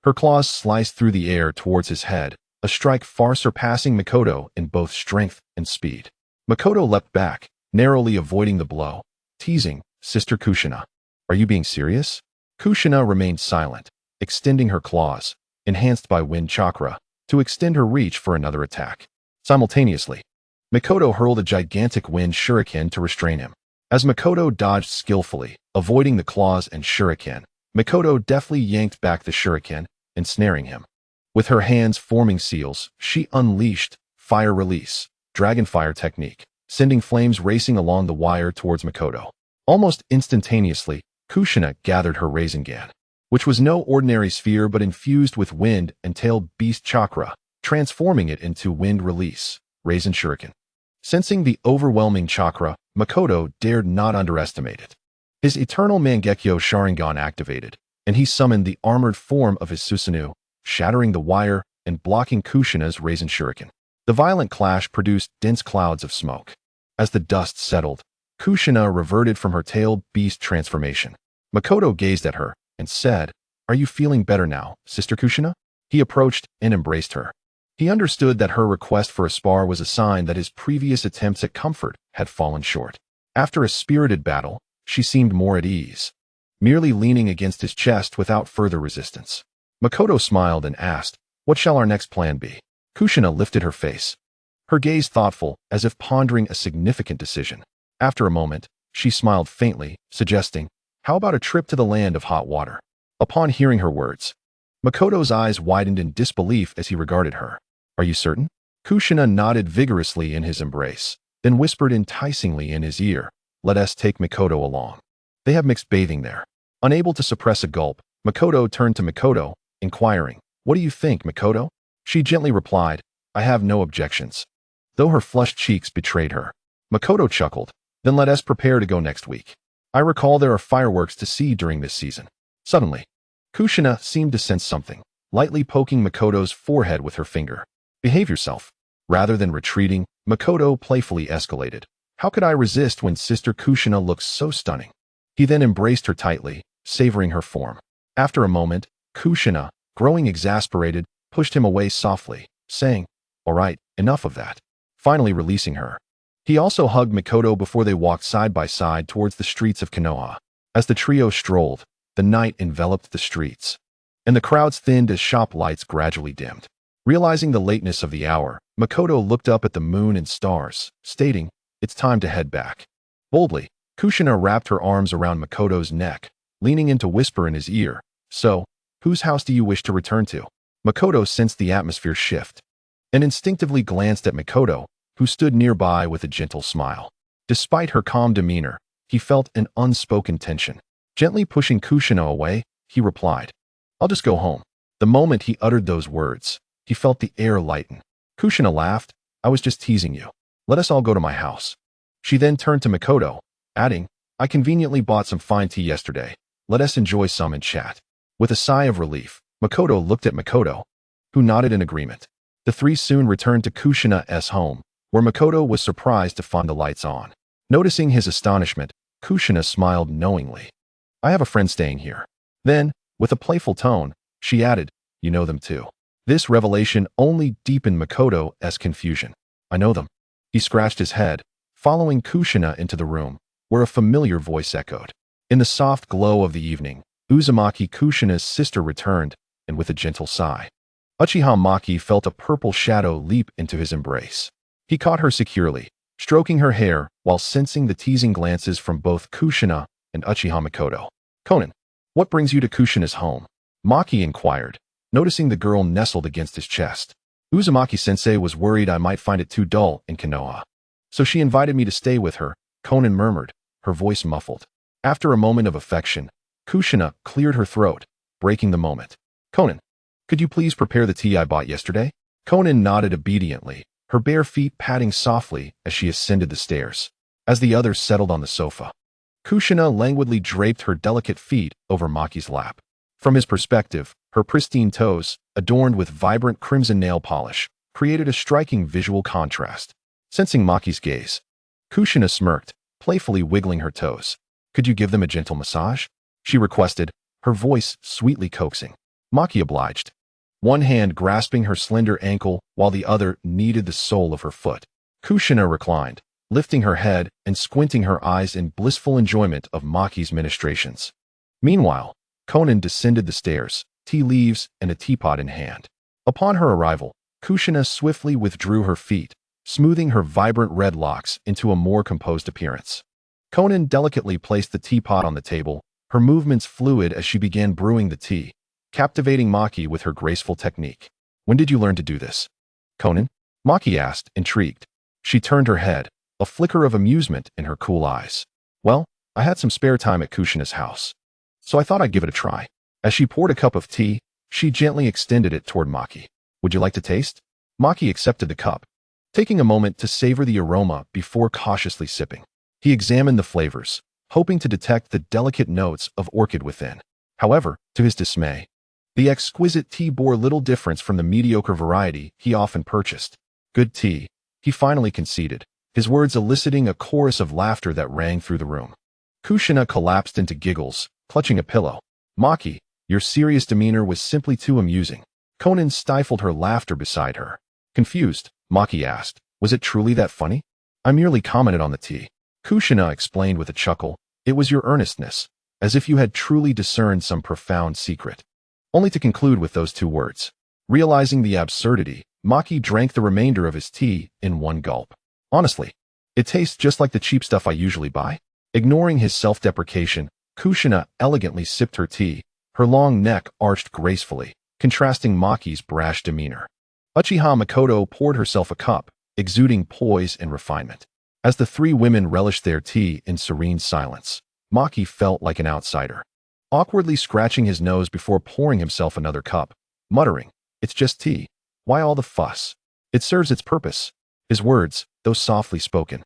Her claws sliced through the air towards his head, a strike far surpassing Makoto in both strength and speed. Makoto leapt back, narrowly avoiding the blow, teasing, "Sister Kushina, are you being serious?" Kushina remained silent, extending her claws, enhanced by wind chakra, to extend her reach for another attack. Simultaneously, Makoto hurled a gigantic wind shuriken to restrain him. As Makoto dodged skillfully, avoiding the claws and shuriken, Makoto deftly yanked back the shuriken, ensnaring him. With her hands forming seals, she unleashed Fire Release, Dragonfire technique, sending flames racing along the wire towards Makoto. Almost instantaneously, Kushina gathered her Rasengan, which was no ordinary sphere but infused with wind and tail beast chakra, transforming it into Wind Release, Rasen Shuriken. Sensing the overwhelming chakra, Makoto dared not underestimate it. His eternal Mangekyo Sharingan activated, and he summoned the armored form of his Susanoo, shattering the wire and blocking Kushina's Rasen Shuriken. The violent clash produced dense clouds of smoke. As the dust settled, Kushina reverted from her tailed beast transformation. Makoto gazed at her and said, "Are you feeling better now, Sister Kushina?" He approached and embraced her. He understood that her request for a spar was a sign that his previous attempts at comfort had fallen short. After a spirited battle, she seemed more at ease, merely leaning against his chest without further resistance. Makoto smiled and asked, "What shall our next plan be?" Kushina lifted her face, her gaze thoughtful, as if pondering a significant decision. After a moment, she smiled faintly, suggesting, "How about a trip to the land of hot water?" Upon hearing her words, Makoto's eyes widened in disbelief as he regarded her. "Are you certain?" Kushina nodded vigorously in his embrace, then whispered enticingly in his ear, "Let us take Makoto along. They have mixed bathing there." Unable to suppress a gulp, Makoto turned to Makoto, inquiring, "What do you think, Makoto?" She gently replied, "I have no objections," though her flushed cheeks betrayed her. Makoto chuckled, "Then let us prepare to go next week. I recall there are fireworks to see during this season." Suddenly, Kushina seemed to sense something, lightly poking Makoto's forehead with her finger. "Behave yourself." Rather than retreating, Makoto playfully escalated. "How could I resist when Sister Kushina looks so stunning?" He then embraced her tightly, savoring her form. After a moment, Kushina, growing exasperated, pushed him away softly, saying, "All right, enough of that," finally releasing her. He also hugged Makoto before they walked side by side towards the streets of Konoha. As the trio strolled, the night enveloped the streets, and the crowds thinned as shop lights gradually dimmed. Realizing the lateness of the hour, Makoto looked up at the moon and stars, stating, "It's time to head back." Boldly, Kushina wrapped her arms around Makoto's neck, leaning in to whisper in his ear, "So, whose house do you wish to return to?" Makoto sensed the atmosphere shift, and instinctively glanced at Makoto, who stood nearby with a gentle smile. Despite her calm demeanor, he felt an unspoken tension. Gently pushing Kushina away, he replied, "I'll just go home." The moment he uttered those words, he felt the air lighten. Kushina laughed, "I was just teasing you. Let us all go to my house." She then turned to Makoto, adding, "I conveniently bought some fine tea yesterday. Let us enjoy some and chat." With a sigh of relief, Makoto looked at Makoto, who nodded in agreement. The three soon returned to Kushina's home, where Makoto was surprised to find the lights on. Noticing his astonishment, Kushina smiled knowingly. "I have a friend staying here." Then, with a playful tone, she added, "You know them too." This revelation only deepened Makoto's confusion. "I know them." He scratched his head, following Kushina into the room, where a familiar voice echoed. In the soft glow of the evening, Uzumaki Kushina's sister returned, and with a gentle sigh, Uchiha Maki felt a purple shadow leap into his embrace. He caught her securely, stroking her hair while sensing the teasing glances from both Kushina and Uchiha Makoto. "Conan, what brings you to Kushina's home?" Maki inquired, noticing the girl nestled against his chest. "Uzumaki-sensei was worried I might find it too dull in Konoha, so she invited me to stay with her," Conan murmured, her voice muffled. After a moment of affection, Kushina cleared her throat, breaking the moment. "Conan, could you please prepare the tea I bought yesterday?" Conan nodded obediently, her bare feet patting softly as she ascended the stairs. As the others settled on the sofa, Kushina languidly draped her delicate feet over Maki's lap. From his perspective, her pristine toes, adorned with vibrant crimson nail polish, created a striking visual contrast. Sensing Maki's gaze, Kushina smirked, playfully wiggling her toes. Could you give them a gentle massage? She requested, her voice sweetly coaxing. Maki obliged, one hand grasping her slender ankle while the other kneaded the sole of her foot. Kushina reclined, lifting her head and squinting her eyes in blissful enjoyment of Maki's ministrations. Meanwhile, Konan descended the stairs, tea leaves and a teapot in hand. Upon her arrival, Kushina swiftly withdrew her feet, smoothing her vibrant red locks into a more composed appearance. Konan delicately placed the teapot on the table, her movements fluid as she began brewing the tea, captivating Maki with her graceful technique. When did you learn to do this? Konan? Maki asked, intrigued. She turned her head, a flicker of amusement in her cool eyes. Well, I had some spare time at Kushina's house, so I thought I'd give it a try. As she poured a cup of tea, she gently extended it toward Maki. Would you like to taste? Maki accepted the cup, taking a moment to savor the aroma before cautiously sipping. He examined the flavors, hoping to detect the delicate notes of orchid within. However, to his dismay, the exquisite tea bore little difference from the mediocre variety he often purchased. Good tea, he finally conceded, his words eliciting a chorus of laughter that rang through the room. Kushina collapsed into giggles, clutching a pillow. Maki, your serious demeanor was simply too amusing. Konan stifled her laughter beside her. Confused, Maki asked, was it truly that funny? I merely commented on the tea. Kushina explained with a chuckle, it was your earnestness, as if you had truly discerned some profound secret. Only to conclude with those two words. Realizing the absurdity, Maki drank the remainder of his tea in one gulp. Honestly, it tastes just like the cheap stuff I usually buy. Ignoring his self-deprecation, Kushina elegantly sipped her tea, her long neck arched gracefully, contrasting Maki's brash demeanor. Uchiha Makoto poured herself a cup, exuding poise and refinement. As the three women relished their tea in serene silence, Maki felt like an outsider, awkwardly scratching his nose before pouring himself another cup, muttering, it's just tea. Why all the fuss? It serves its purpose. His words, though softly spoken,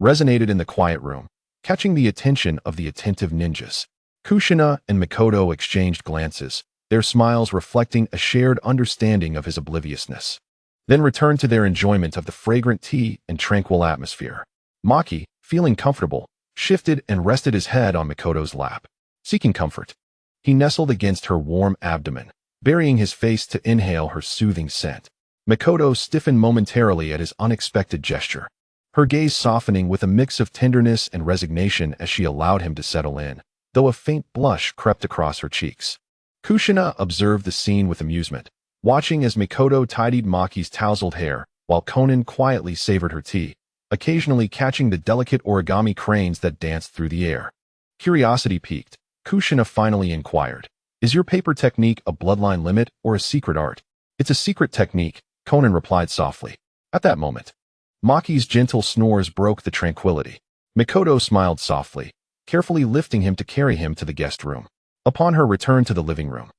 resonated in the quiet room, catching the attention of the attentive ninjas. Kushina and Makoto exchanged glances, their smiles reflecting a shared understanding of his obliviousness, then returned to their enjoyment of the fragrant tea and tranquil atmosphere. Maki, feeling comfortable, shifted and rested his head on Makoto's lap. Seeking comfort, he nestled against her warm abdomen, burying his face to inhale her soothing scent. Makoto stiffened momentarily at his unexpected gesture, her gaze softening with a mix of tenderness and resignation as she allowed him to settle in, though a faint blush crept across her cheeks. Kushina observed the scene with amusement, watching as Makoto tidied Maki's tousled hair, while Konan quietly savored her tea, occasionally catching the delicate origami cranes that danced through the air. Curiosity piqued, Kushina finally inquired, is your paper technique a bloodline limit or a secret art? It's a secret technique, Konan replied softly. At that moment, Maki's gentle snores broke the tranquility. Makoto smiled softly, carefully lifting him to carry him to the guest room. Upon her return to the living room,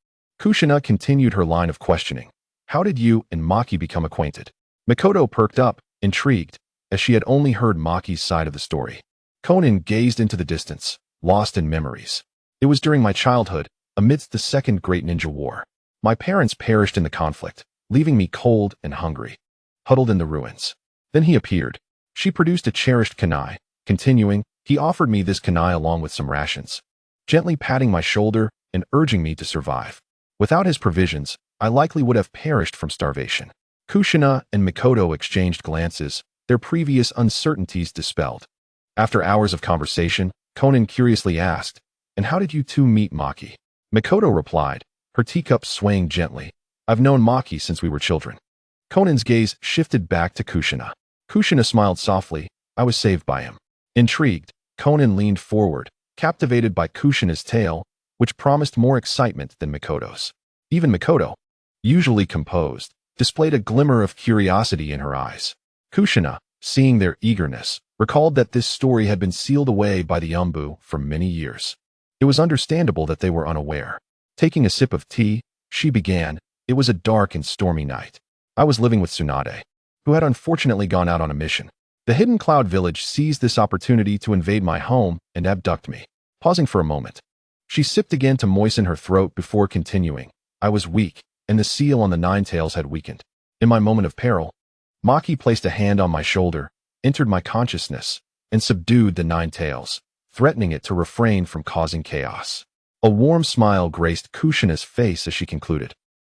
Kushina continued her line of questioning. How did you and Maki become acquainted? Makoto perked up, intrigued, as she had only heard Maki's side of the story. Konan gazed into the distance, lost in memories. It was during my childhood, amidst the Second Great Ninja War. My parents perished in the conflict, leaving me cold and hungry, huddled in the ruins. Then he appeared. She produced a cherished kunai. Continuing, he offered me this kunai along with some rations, gently patting my shoulder and urging me to survive. Without his provisions, I likely would have perished from starvation. Kushina and Makoto exchanged glances, their previous uncertainties dispelled. After hours of conversation, Konan curiously asked, and how did you two meet Maki? Makoto replied, her teacup swaying gently, I've known Maki since we were children. Konan's gaze shifted back to Kushina. Kushina smiled softly, I was saved by him. Intrigued, Konan leaned forward, captivated by Kushina's tale, which promised more excitement than Makoto's. Even Makoto, usually composed, displayed a glimmer of curiosity in her eyes. Kushina, seeing their eagerness, recalled that this story had been sealed away by the Umbu for many years. It was understandable that they were unaware. Taking a sip of tea, she began, it was a dark and stormy night. I was living with Tsunade, who had unfortunately gone out on a mission. The Hidden Cloud Village seized this opportunity to invade my home and abduct me. Pausing for a moment, she sipped again to moisten her throat before continuing. I was weak, and the seal on the nine tails had weakened. In my moment of peril, Maki placed a hand on my shoulder, entered my consciousness, and subdued the nine tails, threatening it to refrain from causing chaos. A warm smile graced Kushina's face as she concluded.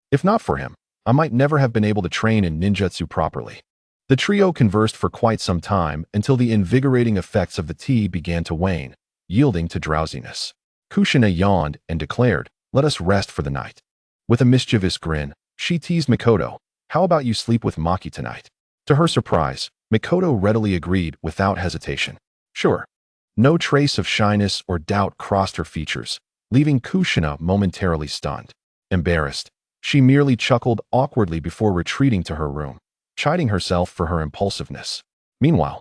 If not for him, I might never have been able to train in ninjutsu properly. The trio conversed for quite some time until the invigorating effects of the tea began to wane, yielding to drowsiness. Kushina yawned and declared, "Let us rest for the night." With a mischievous grin, she teased Mikoto, "How about you sleep with Maki tonight?" To her surprise, Mikoto readily agreed without hesitation. Sure. No trace of shyness or doubt crossed her features, leaving Kushina momentarily stunned. Embarrassed, she merely chuckled awkwardly before retreating to her room, chiding herself for her impulsiveness. Meanwhile,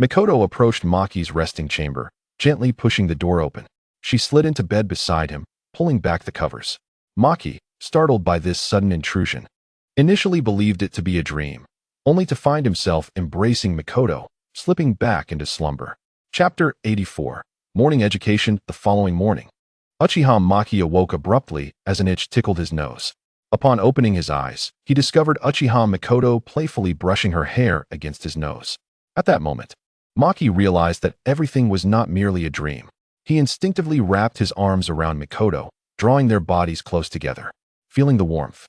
Mikoto approached Maki's resting chamber, gently pushing the door open. She slid into bed beside him, pulling back the covers. Maki, startled by this sudden intrusion, initially believed it to be a dream, only to find himself embracing Mikoto, slipping back into slumber. Chapter 84. Morning Education. The following morning, Uchiha Maki awoke abruptly as an itch tickled his nose. Upon opening his eyes, he discovered Uchiha Mikoto playfully brushing her hair against his nose. At that moment, Maki realized that everything was not merely a dream. He instinctively wrapped his arms around Mikoto, drawing their bodies close together. Feeling the warmth,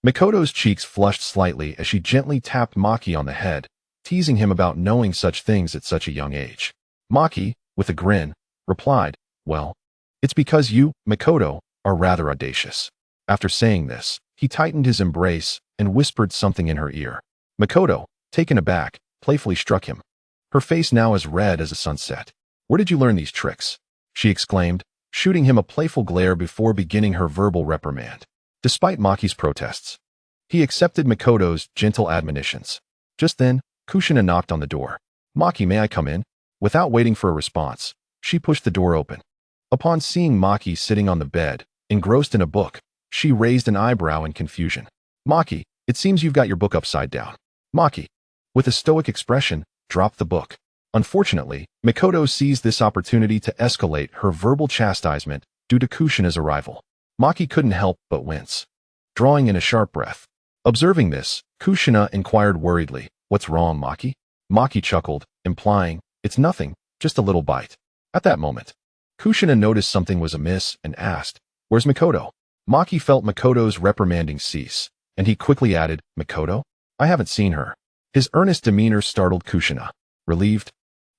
Mikoto's cheeks flushed slightly as she gently tapped Maki on the head, teasing him about knowing such things at such a young age. Maki, with a grin, replied, "Well, it's because you, Mikoto, are rather audacious." After saying this, he tightened his embrace and whispered something in her ear. Mikoto, taken aback, playfully struck him, her face now as red as a sunset. "Where did you learn these tricks?" she exclaimed, shooting him a playful glare before beginning her verbal reprimand. Despite Maki's protests, he accepted Mikoto's gentle admonitions. Just then, Kushina knocked on the door. "Maki, may I come in?" Without waiting for a response, she pushed the door open. Upon seeing Maki sitting on the bed, engrossed in a book, she raised an eyebrow in confusion. "Maki, it seems you've got your book upside down." Maki, with a stoic expression, dropped the book. Unfortunately, Mikoto seized this opportunity to escalate her verbal chastisement due to Kushina's arrival. Maki couldn't help but wince, drawing in a sharp breath. Observing this, Kushina inquired worriedly, "What's wrong, Maki?" Maki chuckled, implying, "It's nothing, just a little bite." At that moment, Kushina noticed something was amiss and asked, "Where's Mikoto?" Maki felt Mikoto's reprimanding cease, and he quickly added, "Mikoto? I haven't seen her." His earnest demeanor startled Kushina. Relieved,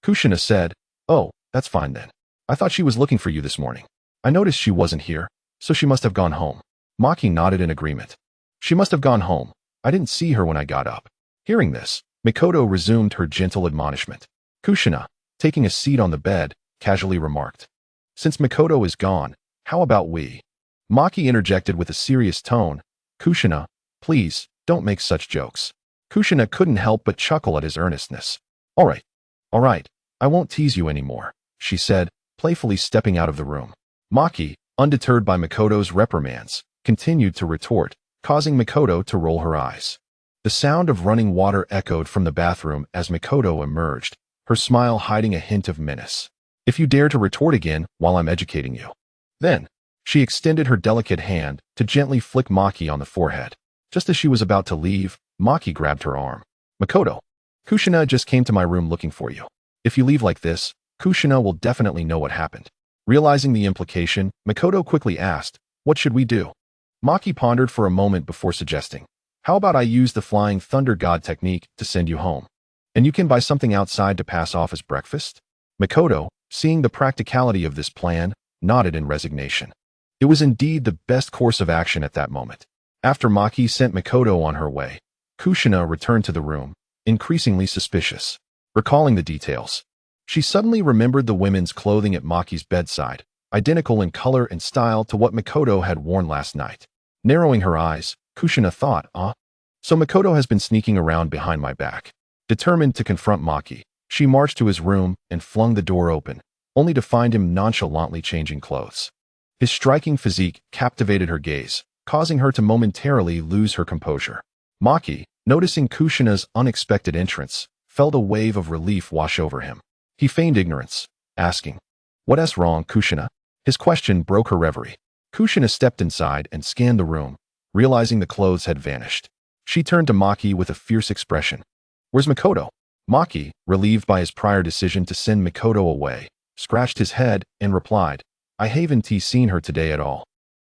Kushina said, "Oh, that's fine then. I thought she was looking for you this morning. I noticed she wasn't here, so she must have gone home." Maki nodded in agreement. "She must have gone home. I didn't see her when I got up." Hearing this, Mikoto resumed her gentle admonishment. Kushina, taking a seat on the bed, casually remarked, "Since Mikoto is gone, how about we?" Maki interjected with a serious tone, "Kushina, please, don't make such jokes." Kushina couldn't help but chuckle at his earnestness. All right, I won't tease you anymore," she said, playfully stepping out of the room. Maki, undeterred by Mikoto's reprimands, continued to retort, causing Mikoto to roll her eyes. The sound of running water echoed from the bathroom as Mikoto emerged, her smile hiding a hint of menace. "If you dare to retort again while I'm educating you." Then, she extended her delicate hand to gently flick Maki on the forehead. Just as she was about to leave, Maki grabbed her arm. "Mikoto, Kushina just came to my room looking for you. If you leave like this, Kushina will definitely know what happened." Realizing the implication, Mikoto quickly asked, "What should we do?" Maki pondered for a moment before suggesting, "How about I use the flying thunder god technique to send you home? And you can buy something outside to pass off as breakfast?" Mikoto, seeing the practicality of this plan, nodded in resignation. It was indeed the best course of action at that moment. After Maki sent Mikoto on her way, Kushina returned to the room, increasingly suspicious. Recalling the details, she suddenly remembered the women's clothing at Maki's bedside, identical in color and style to what Mikoto had worn last night. Narrowing her eyes, Kushina thought, So Mikoto has been sneaking around behind my back." Determined to confront Maki, she marched to his room and flung the door open, only to find him nonchalantly changing clothes. His striking physique captivated her gaze, causing her to momentarily lose her composure. Maki, noticing Kushina's unexpected entrance, felt a wave of relief wash over him. He feigned ignorance, asking, "What's wrong, Kushina?" His question broke her reverie. Kushina stepped inside and scanned the room, realizing the clothes had vanished. She turned to Maki with a fierce expression. "Where's Mikoto?" Maki, relieved by his prior decision to send Mikoto away, scratched his head, and replied, I haven't seen her today at all.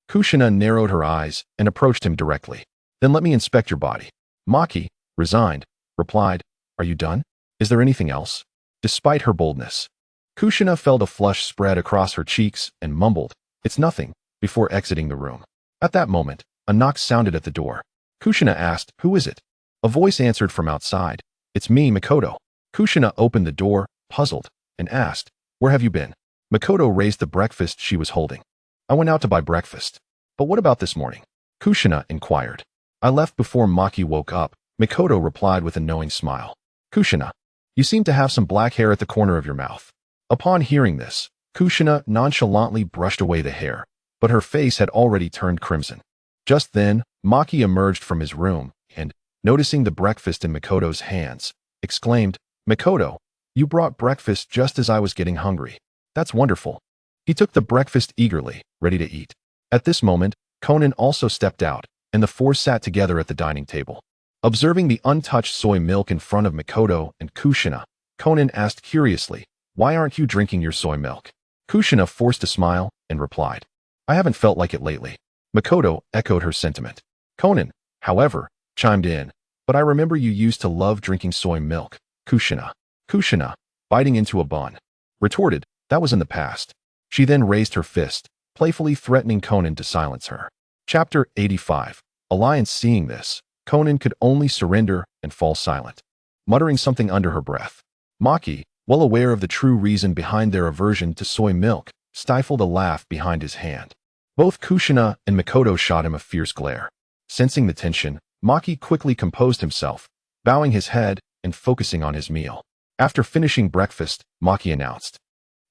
Kushina narrowed her eyes and approached him directly. Then let me inspect your body. Maki, resigned, replied, Are you done? Is there anything else? Despite her boldness, Kushina felt a flush spread across her cheeks and mumbled, It's nothing, before exiting the room. At that moment, a knock sounded at the door. Kushina asked, Who is it? A voice answered from outside, It's me, Makoto. Kushina opened the door, puzzled, and asked, Where have you been? Makoto raised the breakfast she was holding. I went out to buy breakfast. But what about this morning? Kushina inquired. I left before Maki woke up, Makoto replied with a knowing smile. Kushina, you seem to have some black hair at the corner of your mouth. Upon hearing this, Kushina nonchalantly brushed away the hair, but her face had already turned crimson. Just then, Maki emerged from his room and, noticing the breakfast in Makoto's hands, exclaimed, Makoto, you brought breakfast just as I was getting hungry. That's wonderful. He took the breakfast eagerly, ready to eat. At this moment, Konan also stepped out, and the four sat together at the dining table. Observing the untouched soy milk in front of Makoto and Kushina, Konan asked curiously, Why aren't you drinking your soy milk? Kushina forced a smile and replied, I haven't felt like it lately. Makoto echoed her sentiment. Konan, however, chimed in, But I remember you used to love drinking soy milk. Kushina, biting into a bun, retorted, That was in the past. She then raised her fist, playfully threatening Konan to silence her. Chapter 85. Alliance. Seeing this, Konan could only surrender and fall silent, muttering something under her breath. Maki, well aware of the true reason behind their aversion to soy milk, stifled a laugh behind his hand. Both Kushina and Makoto shot him a fierce glare. Sensing the tension, Maki quickly composed himself, bowing his head and focusing on his meal. After finishing breakfast, Maki announced,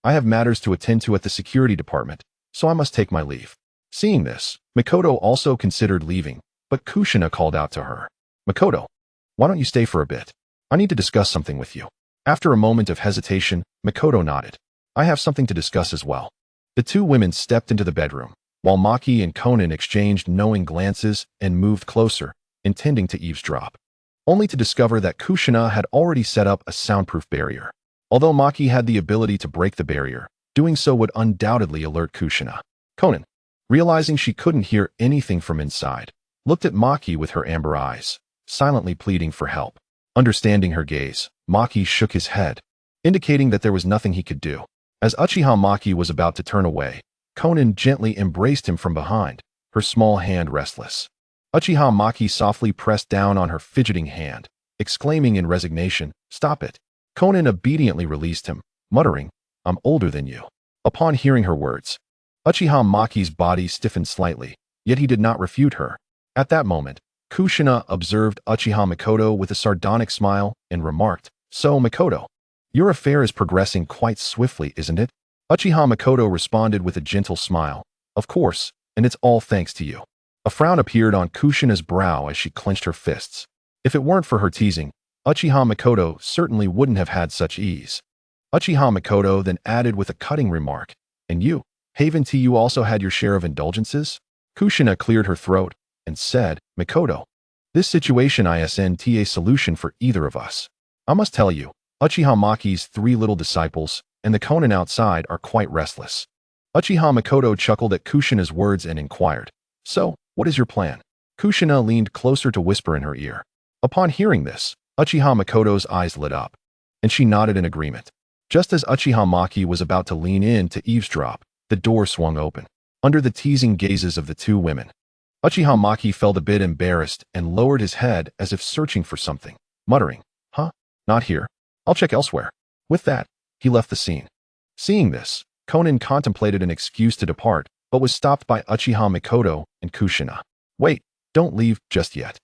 I have matters to attend to at the security department, so I must take my leave. Seeing this, Makoto also considered leaving, but Kushina called out to her. Makoto, why don't you stay for a bit? I need to discuss something with you. After a moment of hesitation, Makoto nodded. I have something to discuss as well. The two women stepped into the bedroom, while Maki and Konan exchanged knowing glances and moved closer, intending to eavesdrop, only to discover that Kushina had already set up a soundproof barrier. Although Maki had the ability to break the barrier, doing so would undoubtedly alert Kushina. Konan, realizing she couldn't hear anything from inside, looked at Maki with her amber eyes, silently pleading for help. Understanding her gaze, Maki shook his head, indicating that there was nothing he could do. As Uchiha Maki was about to turn away, Konan gently embraced him from behind, her small hand restless. Uchiha Maki softly pressed down on her fidgeting hand, exclaiming in resignation, Stop it. Konan obediently released him, muttering, I'm older than you. Upon hearing her words, Uchiha Maki's body stiffened slightly, yet he did not refute her. At that moment, Kushina observed Uchiha Makoto with a sardonic smile and remarked, So, Makoto, your affair is progressing quite swiftly, isn't it? Uchiha Makoto responded with a gentle smile, Of course, and it's all thanks to you. A frown appeared on Kushina's brow as she clenched her fists. If it weren't for her teasing, Uchiha Makoto certainly wouldn't have had such ease. Uchiha Makoto then added with a cutting remark, And you, haven't you also had your share of indulgences? Kushina cleared her throat and said, Makoto, this situation isn't a solution for either of us. I must tell you, Uchiha Maki's three little disciples and the Konan outside are quite restless. Uchiha Makoto chuckled at Kushina's words and inquired, So, what is your plan? Kushina leaned closer to whisper in her ear. Upon hearing this, Uchiha Makoto's eyes lit up, and she nodded in agreement. Just as Uchiha Maki was about to lean in to eavesdrop, the door swung open. Under the teasing gazes of the two women, Uchiha Maki felt a bit embarrassed and lowered his head as if searching for something, muttering, Not here. I'll check elsewhere. With that, he left the scene. Seeing this, Konan contemplated an excuse to depart, but was stopped by Uchiha Makoto and Kushina. Wait, don't leave just yet.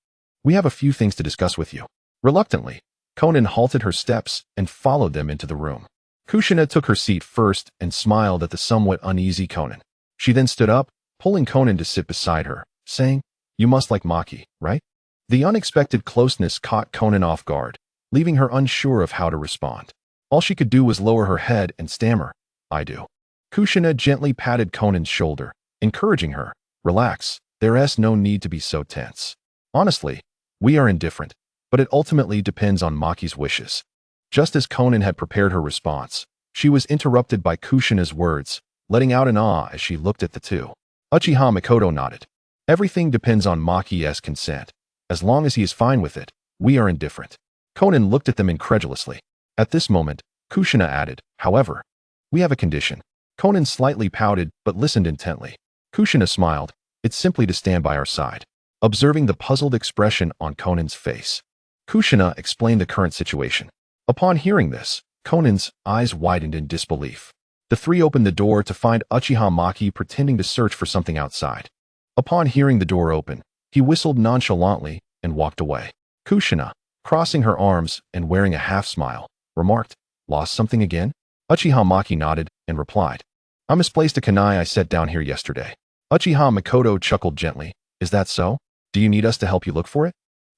We have a few things to discuss with you. Reluctantly, Konan halted her steps and followed them into the room. Kushina took her seat first and smiled at the somewhat uneasy Konan. She then stood up, pulling Konan to sit beside her, saying, You must like Maki, right? The unexpected closeness caught Konan off guard, leaving her unsure of how to respond. All she could do was lower her head and stammer, I do. Kushina gently patted Konan's shoulder, encouraging her, Relax, there's no need to be so tense. Honestly, we are indifferent, but it ultimately depends on Maki's wishes. Just as Konan had prepared her response, She was interrupted by Kushina's words, letting out an awe as she looked at the two. Uchiha Makoto nodded. Everything depends on Maki's consent. As long as he is fine with it, we are indifferent. Konan looked at them incredulously. At this moment, Kushina added, however, we have a condition. Konan slightly pouted but listened intently. Kushina smiled. It's simply to stand by our side. Observing the puzzled expression on Konan's face, Kushina explained the current situation. Upon hearing this, Konan's eyes widened in disbelief. The three opened the door to find Uchiha Maki pretending to search for something outside. Upon hearing the door open, he whistled nonchalantly and walked away. Kushina, crossing her arms and wearing a half-smile, remarked, lost something again? Uchiha Maki nodded and replied, I misplaced a kunai I set down here yesterday. Uchiha Makoto chuckled gently. Is that so? Do you need us to help you look for it?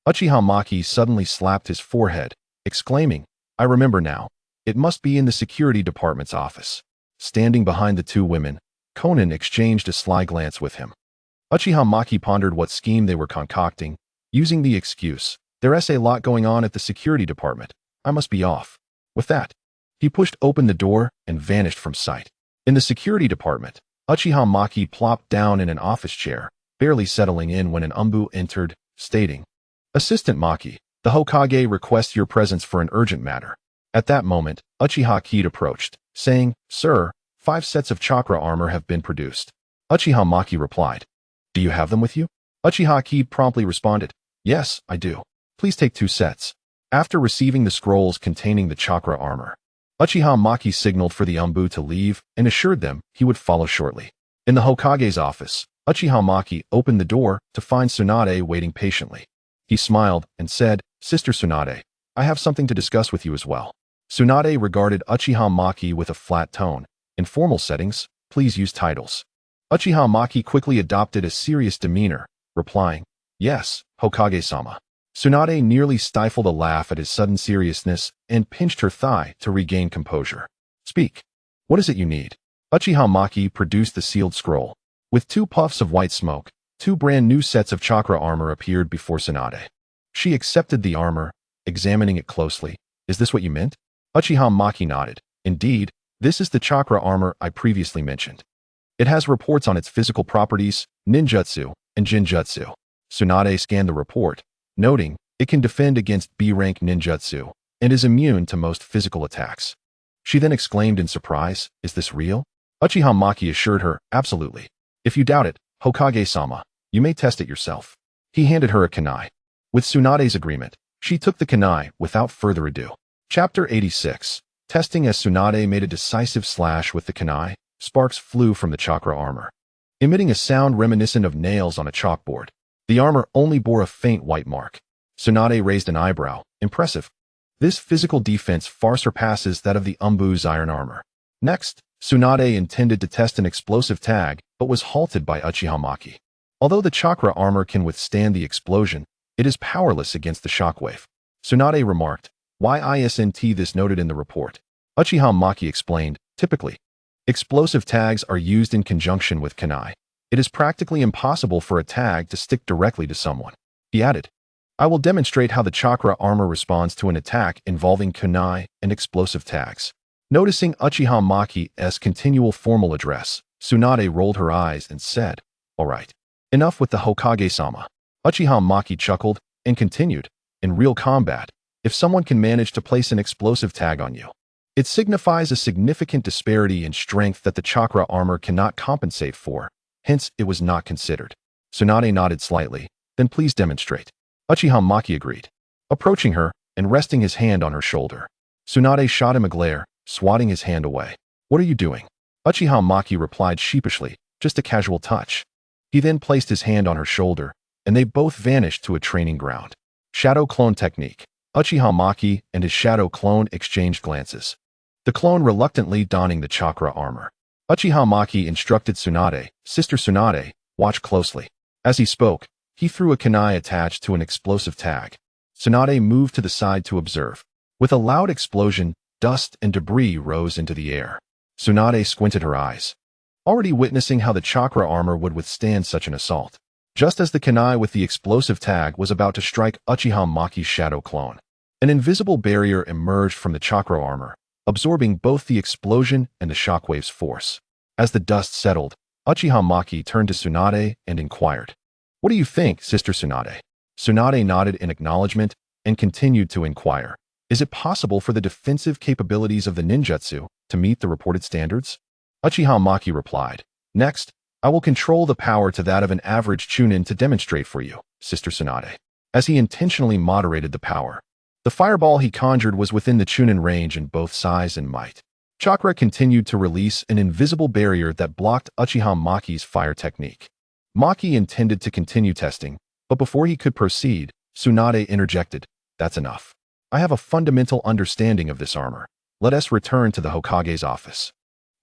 Uchiha Maki suddenly slapped his forehead, exclaiming, I remember now. It must be in the security department's office. Standing behind the two women, Konan exchanged a sly glance with him. Uchiha Maki pondered what scheme they were concocting, using the excuse, there's a lot going on at the security department. I must be off. With that, he pushed open the door and vanished from sight. In the security department, Uchiha Maki plopped down in an office chair, barely settling in when an Umbu entered, stating, Assistant Maki, the Hokage requests your presence for an urgent matter. At that moment, Uchiha Kid approached, saying, Sir, 5 sets of chakra armor have been produced. Uchiha Maki replied, Do you have them with you? Uchiha Kid promptly responded, Yes, I do. Please take 2 sets. After receiving the scrolls containing the chakra armor, Uchiha Maki signaled for the Umbu to leave and assured them he would follow shortly. In the Hokage's office, Uchiha Maki opened the door to find Tsunade waiting patiently. He smiled and said, Sister Tsunade, I have something to discuss with you as well. Tsunade regarded Uchiha Maki with a flat tone. In formal settings, please use titles. Uchiha Maki quickly adopted a serious demeanor, replying, Yes, Hokage-sama. Tsunade nearly stifled a laugh at his sudden seriousness and pinched her thigh to regain composure. Speak. What is it you need? Uchiha Maki produced the sealed scroll. With 2 puffs of white smoke, 2 brand new sets of chakra armor appeared before Tsunade. She accepted the armor, examining it closely. Is this what you meant? Uchiha Maki nodded. Indeed, this is the chakra armor I previously mentioned. It has reports on its physical properties, ninjutsu, and jinjutsu. Tsunade scanned the report, noting it can defend against B-rank ninjutsu and is immune to most physical attacks. She then exclaimed in surprise, Is this real? Uchiha Maki assured her, Absolutely. If you doubt it, Hokage-sama, you may test it yourself. He handed her a kunai. With Tsunade's agreement, she took the kunai without further ado. Chapter 86. Testing. As Tsunade made a decisive slash with the kunai, sparks flew from the chakra armor, emitting a sound reminiscent of nails on a chalkboard. The armor only bore a faint white mark. Tsunade raised an eyebrow. Impressive. This physical defense far surpasses that of the Umbu's iron armor. Next, Tsunade intended to test an explosive tag, but was halted by Uchiha Maki. Although the chakra armor can withstand the explosion, it is powerless against the shockwave. Tsunade remarked, Why isn't this noted in the report? Uchiha Maki explained, Typically, explosive tags are used in conjunction with kunai. It is practically impossible for a tag to stick directly to someone. He added, I will demonstrate how the chakra armor responds to an attack involving kunai and explosive tags. Noticing Uchiha Maki's continual formal address, Tsunade rolled her eyes and said, All right. Enough with the Hokage-sama. Uchiha Maki chuckled and continued, In real combat, if someone can manage to place an explosive tag on you, it signifies a significant disparity in strength that the chakra armor cannot compensate for. Hence, it was not considered. Tsunade nodded slightly. Then please demonstrate. Uchiha Maki agreed. Approaching her and resting his hand on her shoulder, Tsunade shot him a glare, swatting his hand away. What are you doing? Uchiha Maki replied sheepishly, Just a casual touch. He then placed his hand on her shoulder, and they both vanished to a training ground. Shadow clone technique. Uchiha Maki and his shadow clone exchanged glances, the clone reluctantly donning the chakra armor. Uchiha Maki instructed Tsunade, Sister Tsunade, watch closely. As he spoke, he threw a kunai attached to an explosive tag. Tsunade moved to the side to observe. With a loud explosion, dust and debris rose into the air. Tsunade squinted her eyes, already witnessing how the chakra armor would withstand such an assault. Just as the kunai with the explosive tag was about to strike Uchiha Maki's shadow clone, an invisible barrier emerged from the chakra armor, absorbing both the explosion and the shockwave's force. As the dust settled, Uchiha Maki turned to Tsunade and inquired, "What do you think, Sister Tsunade?" Tsunade nodded in acknowledgement and continued to inquire, "Is it possible for the defensive capabilities of the ninjutsu to meet the reported standards?" Uchiha Maki replied, "Next, I will control the power to that of an average Chunin to demonstrate for you, Sister Tsunade." As he intentionally moderated the power, the fireball he conjured was within the Chunin range in both size and might. Chakra continued to release an invisible barrier that blocked Uchiha Maki's fire technique. Maki intended to continue testing, but before he could proceed, Tsunade interjected, "That's enough. I have a fundamental understanding of this armor. Let us return to the Hokage's office."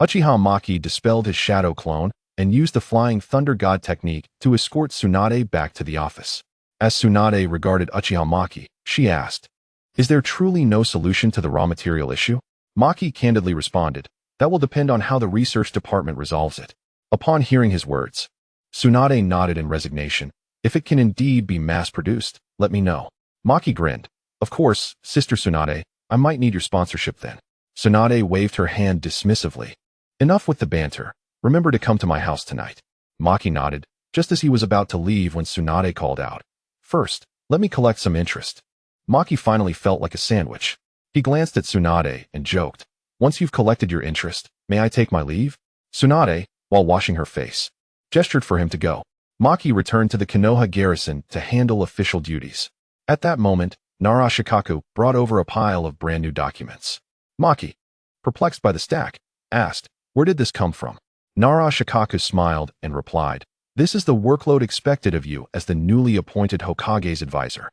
Uchiha Maki dispelled his shadow clone and used the Flying Thunder God technique to escort Tsunade back to the office. As Tsunade regarded Uchiha Maki, she asked, "Is there truly no solution to the raw material issue?" Maki candidly responded, "That will depend on how the research department resolves it." Upon hearing his words, Tsunade nodded in resignation. "If it can indeed be mass-produced, let me know." Maki grinned. "Of course, Sister Tsunade, I might need your sponsorship then." Tsunade waved her hand dismissively. "Enough with the banter. Remember to come to my house tonight." Maki nodded, just as he was about to leave when Tsunade called out, "First, let me collect some interest." Maki finally felt like a sandwich. He glanced at Tsunade and joked, "Once you've collected your interest, may I take my leave?" Tsunade, while washing her face, gestured for him to go. Maki returned to the Konoha garrison to handle official duties. At that moment, Nara Shikaku brought over a pile of brand new documents. Maki, perplexed by the stack, asked, "Where did this come from?" Nara Shikaku smiled and replied, "This is the workload expected of you as the newly appointed Hokage's advisor.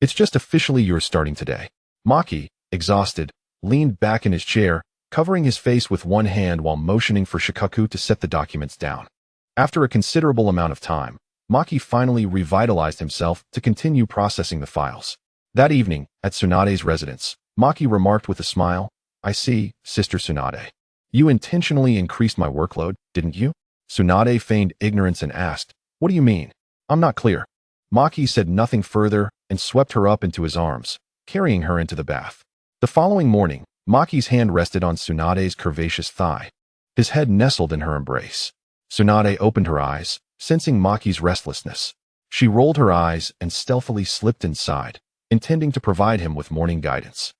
It's just officially yours starting today." Maki, exhausted, leaned back in his chair, covering his face with one hand while motioning for Shikaku to set the documents down. After a considerable amount of time, Maki finally revitalized himself to continue processing the files. That evening, at Tsunade's residence, Maki remarked with a smile, "I see, Sister Tsunade. You intentionally increased my workload, didn't you?" Tsunade feigned ignorance and asked, "What do you mean? I'm not clear." Maki said nothing further and swept her up into his arms, carrying her into the bath. The following morning, Maki's hand rested on Tsunade's curvaceous thigh. His head nestled in her embrace. Tsunade opened her eyes, sensing Maki's restlessness. She rolled her eyes and stealthily slipped inside, intending to provide him with morning guidance.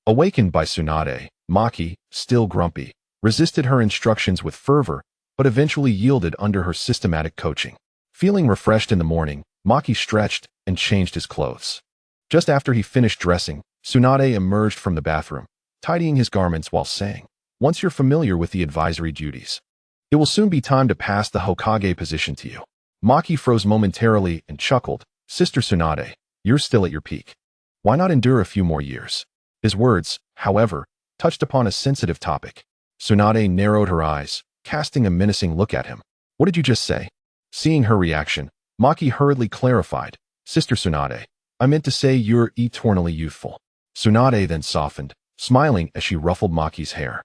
Awakened by Tsunade, Maki, still grumpy, resisted her instructions with fervor, but eventually yielded under her systematic coaching. Feeling refreshed in the morning, Maki stretched and changed his clothes. Just after he finished dressing, Tsunade emerged from the bathroom, tidying his garments while saying, "Once you're familiar with the advisory duties, it will soon be time to pass the Hokage position to you." Maki froze momentarily and chuckled, "Sister Tsunade, you're still at your peak. Why not endure a few more years?" His words, however, touched upon a sensitive topic. Tsunade narrowed her eyes, casting a menacing look at him. "What did you just say?" Seeing her reaction, Maki hurriedly clarified, "Sister Tsunade, I meant to say you're eternally youthful." Tsunade then softened, smiling as she ruffled Maki's hair.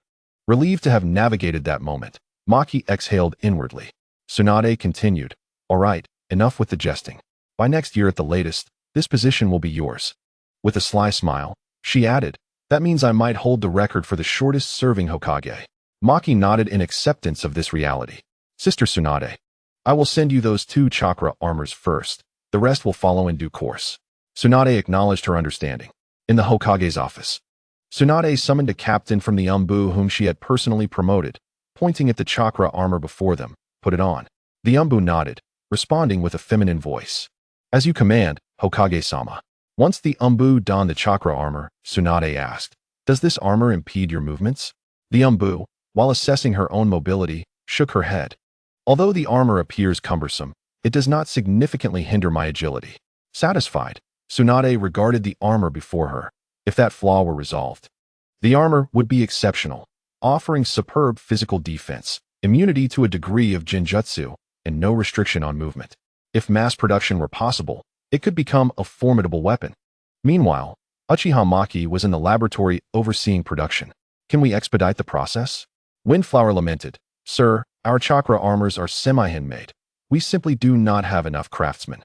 Relieved to have navigated that moment, Maki exhaled inwardly. Tsunade continued, "All right, enough with the jesting. By next year at the latest, this position will be yours." With a sly smile, she added, "That means I might hold the record for the shortest-serving Hokage." Maki nodded in acceptance of this reality. "Sister Tsunade, I will send you those 2 chakra armors first. The rest will follow in due course." Tsunade acknowledged her understanding. In the Hokage's office, Tsunade summoned a captain from the Umbu whom she had personally promoted, pointing at the chakra armor before them. "Put it on." The Umbu nodded, responding with a feminine voice. "As you command, Hokage-sama." Once the Umbu donned the chakra armor, Tsunade asked, "Does this armor impede your movements?" The Umbu, while assessing her own mobility, shook her head. "Although the armor appears cumbersome, it does not significantly hinder my agility." Satisfied, Tsunade regarded the armor before her. If that flaw were resolved, the armor would be exceptional, offering superb physical defense, immunity to a degree of genjutsu, and no restriction on movement. If mass production were possible, it could become a formidable weapon. Meanwhile, Uchiha Maki was in the laboratory overseeing production. "Can we expedite the process?" Windflower lamented, "Sir, our chakra armors are semi-handmade. We simply do not have enough craftsmen."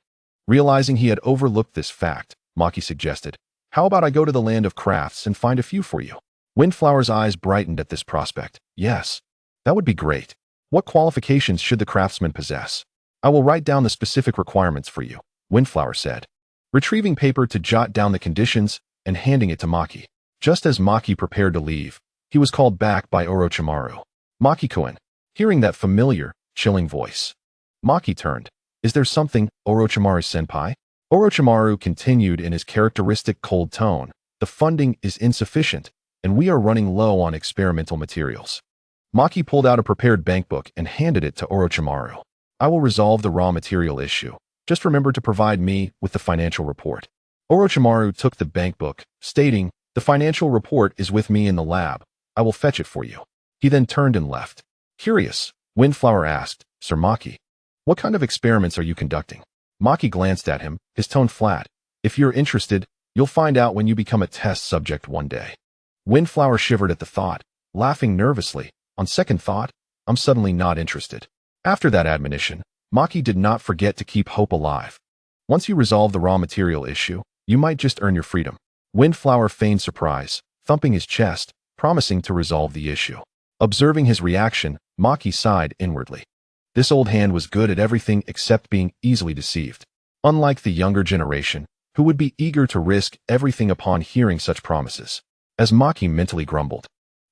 Realizing he had overlooked this fact, Maki suggested, "How about I go to the land of crafts and find a few for you?" Windflower's eyes brightened at this prospect. Yes, that would be great. What qualifications should the craftsman possess? I will write down the specific requirements for you, Windflower said, retrieving paper to jot down the conditions and handing it to Maki. Just as Maki prepared to leave, he was called back by Orochimaru. Maki-kun, hearing that familiar, chilling voice. Maki turned. Is there something, Orochimaru-senpai? Orochimaru continued in his characteristic cold tone. The funding is insufficient, and we are running low on experimental materials. Maki pulled out a prepared bankbook and handed it to Orochimaru. I will resolve the raw material issue. Just remember to provide me with the financial report. Orochimaru took the bankbook, stating, the financial report is with me in the lab. I will fetch it for you. He then turned and left. Curious, Windflower asked, Sir Maki, what kind of experiments are you conducting? Maki glanced at him, his tone flat. If you're interested, you'll find out when you become a test subject one day. Windflower shivered at the thought, laughing nervously. On second thought, I'm suddenly not interested. After that admonition, Maki did not forget to keep hope alive. Once you resolve the raw material issue, you might just earn your freedom. Windflower feigned surprise, thumping his chest, promising to resolve the issue. Observing his reaction, Maki sighed inwardly. This old hand was good at everything except being easily deceived. Unlike the younger generation, who would be eager to risk everything upon hearing such promises. As Maki mentally grumbled,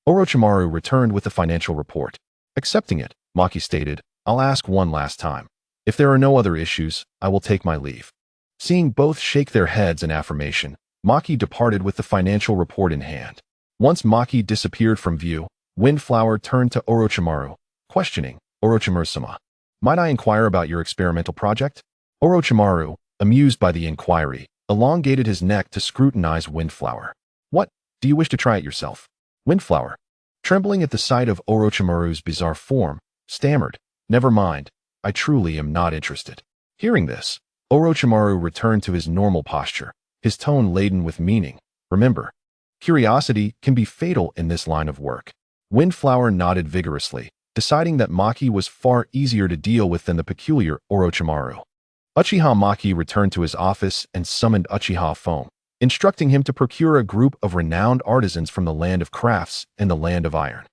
Orochimaru returned with the financial report. Accepting it, Maki stated, I'll ask one last time. If there are no other issues, I will take my leave. Seeing both shake their heads in affirmation, Maki departed with the financial report in hand. Once Maki disappeared from view, Windflower turned to Orochimaru, questioning, Orochimaru-sama, might I inquire about your experimental project? Orochimaru, amused by the inquiry, elongated his neck to scrutinize Windflower. What, do you wish to try it yourself? Windflower, trembling at the sight of Orochimaru's bizarre form, stammered, never mind, I truly am not interested. Hearing this, Orochimaru returned to his normal posture, his tone laden with meaning. Remember, curiosity can be fatal in this line of work. Windflower nodded vigorously, deciding that Maki was far easier to deal with than the peculiar Orochimaru. Uchiha Maki returned to his office and summoned Uchiha Foam, instructing him to procure a group of renowned artisans from the land of crafts and the land of iron.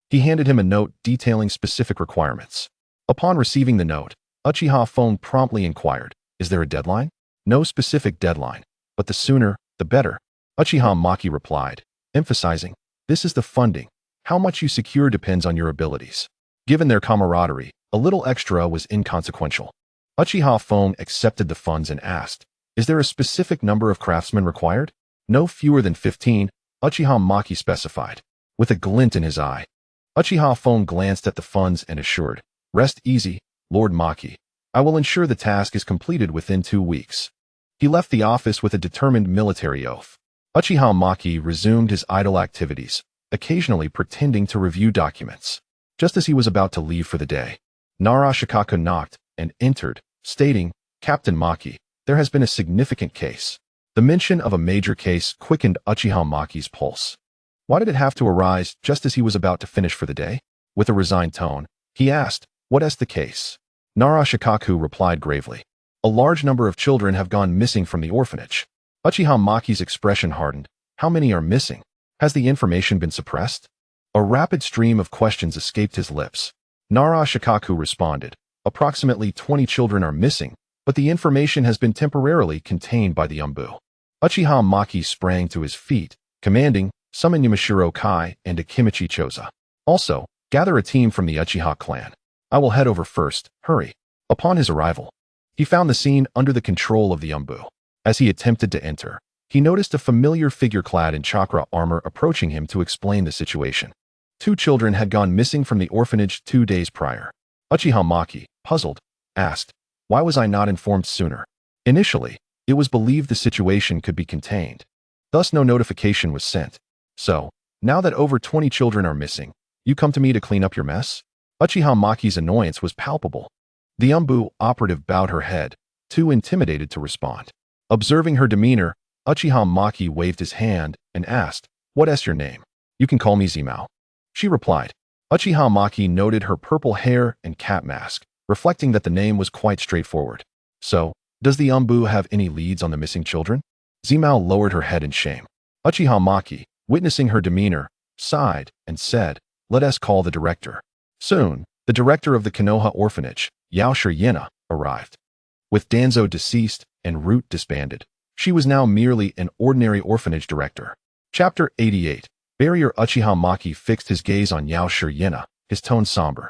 He handed him a note detailing specific requirements. Upon receiving the note, Uchiha Foam promptly inquired, is there a deadline? No specific deadline, but the sooner, the better. Uchiha Maki replied, emphasizing, this is the funding. How much you secure depends on your abilities. Given their camaraderie, a little extra was inconsequential. Uchiha Foam accepted the funds and asked, is there a specific number of craftsmen required? No fewer than 15, Uchiha Maki specified, with a glint in his eye. Uchiha Foam glanced at the funds and assured, rest easy, Lord Maki. I will ensure the task is completed within 2 weeks. He left the office with a determined military oath. Uchiha Maki resumed his idle activities, occasionally pretending to review documents. Just as he was about to leave for the day, Nara Shikaku knocked and entered, stating, Captain Maki, there has been a significant case. The mention of a major case quickened Uchiha Maki's pulse. Why did it have to arise just as he was about to finish for the day? With a resigned tone, he asked, what is the case? Nara Shikaku replied gravely, a large number of children have gone missing from the orphanage. Uchiha Maki's expression hardened. How many are missing? Has the information been suppressed? A rapid stream of questions escaped his lips. Nara Shikaku responded, approximately 20 children are missing, but the information has been temporarily contained by the Umbu. Uchiha Maki sprang to his feet, commanding, summon Yamashiro Kai and Akimichi Choza. Also, gather a team from the Uchiha clan. I will head over first, hurry. Upon his arrival, he found the scene under the control of the Umbu. As he attempted to enter, he noticed a familiar figure clad in chakra armor approaching him to explain the situation. 2 children had gone missing from the orphanage 2 days prior. Uchiha Maki, puzzled, asked, why was I not informed sooner? Initially, it was believed the situation could be contained. Thus no notification was sent. So, now that over 20 children are missing, you come to me to clean up your mess? Uchiha Maki's annoyance was palpable. The Umbu operative bowed her head, too intimidated to respond. Observing her demeanor, Uchiha Maki waved his hand and asked, what is your name? You can call me Zimao. She replied. Uchiha Maki noted her purple hair and cat mask, reflecting that the name was quite straightforward. So, does the Umbu have any leads on the missing children? Zimao lowered her head in shame. Uchiha Maki, witnessing her demeanor, sighed, and said, "Let us call the director." Soon, the director of the Konoha orphanage, Hashirama, arrived. With Danzo deceased and Root disbanded, she was now merely an ordinary orphanage director. Chapter 88. Barrier. Uchiha Maki fixed his gaze on Hashirama, his tone somber.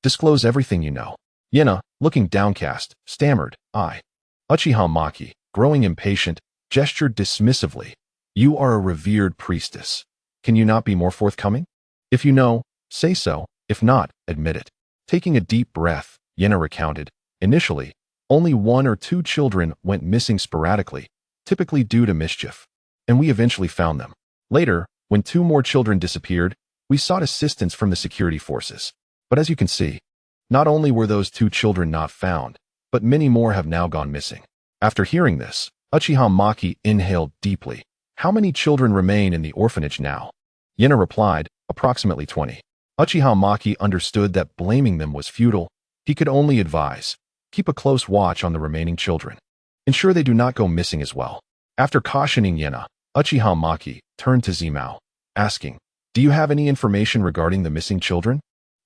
"Disclose everything you know." Yena, looking downcast, stammered, "I." Uchiha Maki, growing impatient, gestured dismissively. "You are a revered priestess. Can you not be more forthcoming? If you know, say so. If not, admit it." Taking a deep breath, Yena recounted, "Initially, only 1 or 2 children went missing sporadically, typically due to mischief, and we eventually found them. Later, when 2 more children disappeared, we sought assistance from the security forces. But as you can see, not only were those 2 children not found, but many more have now gone missing." After hearing this, Uchiha Maki inhaled deeply. "How many children remain in the orphanage now?" Yena replied, "Approximately 20. Uchiha Maki understood that blaming them was futile. He could only advise, keep a close watch on the remaining children. Ensure they do not go missing as well. After cautioning Yena, Uchiha Maki turned to Zimao, asking, "Do you have any information regarding the missing children?"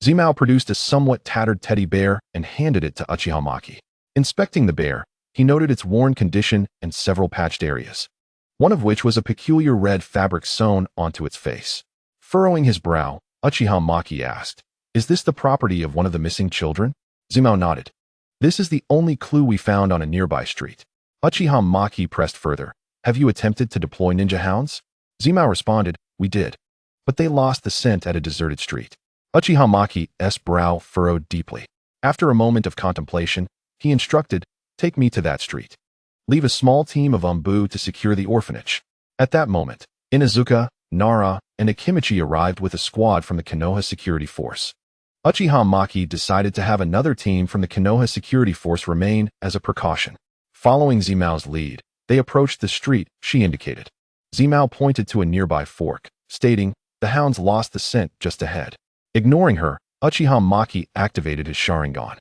Zimao produced a somewhat tattered teddy bear and handed it to Uchiha Maki. Inspecting the bear, he noted its worn condition and several patched areas, one of which was a peculiar red fabric sewn onto its face. Furrowing his brow, Uchiha Maki asked, "Is this the property of one of the missing children?" Zimao nodded. "This is the only clue we found on a nearby street." Uchiha Maki pressed further. "Have you attempted to deploy ninja hounds?" Zimao responded, "We did. But they lost the scent at a deserted street." Uchiha Maki's brow furrowed deeply. After a moment of contemplation, he instructed, "Take me to that street. Leave a small team of Umbu to secure the orphanage." At that moment, Inuzuka, Nara, and Akimichi arrived with a squad from the Konoha security force. Uchiha Maki decided to have another team from the Konoha security force remain as a precaution. Following Zimao's lead, they approached the street she indicated. Zimao pointed to a nearby fork, stating, "The hounds lost the scent just ahead." Ignoring her, Uchiha Maki activated his Sharingan,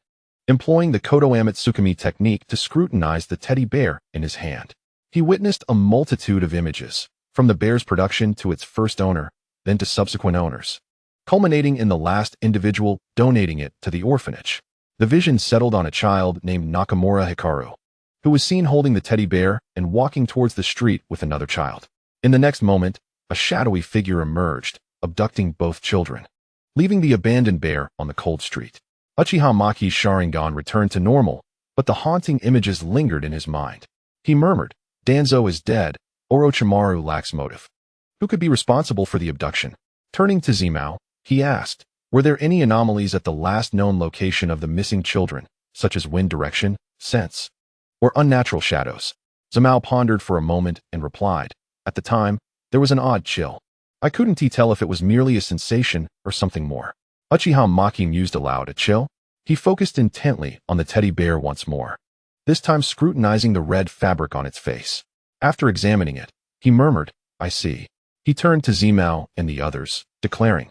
employing the Kodoame Tsukumi technique to scrutinize the teddy bear in his hand. He witnessed a multitude of images, from the bear's production to its first owner, then to subsequent owners, culminating in the last individual donating it to the orphanage. The vision settled on a child named Nakamura Hikaru, who was seen holding the teddy bear and walking towards the street with another child. In the next moment, a shadowy figure emerged, abducting both children, leaving the abandoned bear on the cold street. Uchiha Maki's Sharingan returned to normal, but the haunting images lingered in his mind. He murmured, "Danzo is dead. Orochimaru lacks motive. Who could be responsible for the abduction?" Turning to Zimao, he asked, "Were there any anomalies at the last known location of the missing children, such as wind direction, scents, or unnatural shadows?" Zimao pondered for a moment and replied, "At the time, there was an odd chill. I couldn't tell if it was merely a sensation or something more." Uchiha Maki mused aloud. "A chill?" He focused intently on the teddy bear once more, this time scrutinizing the red fabric on its face. After examining it, he murmured, "I see." He turned to Zimao and the others, declaring,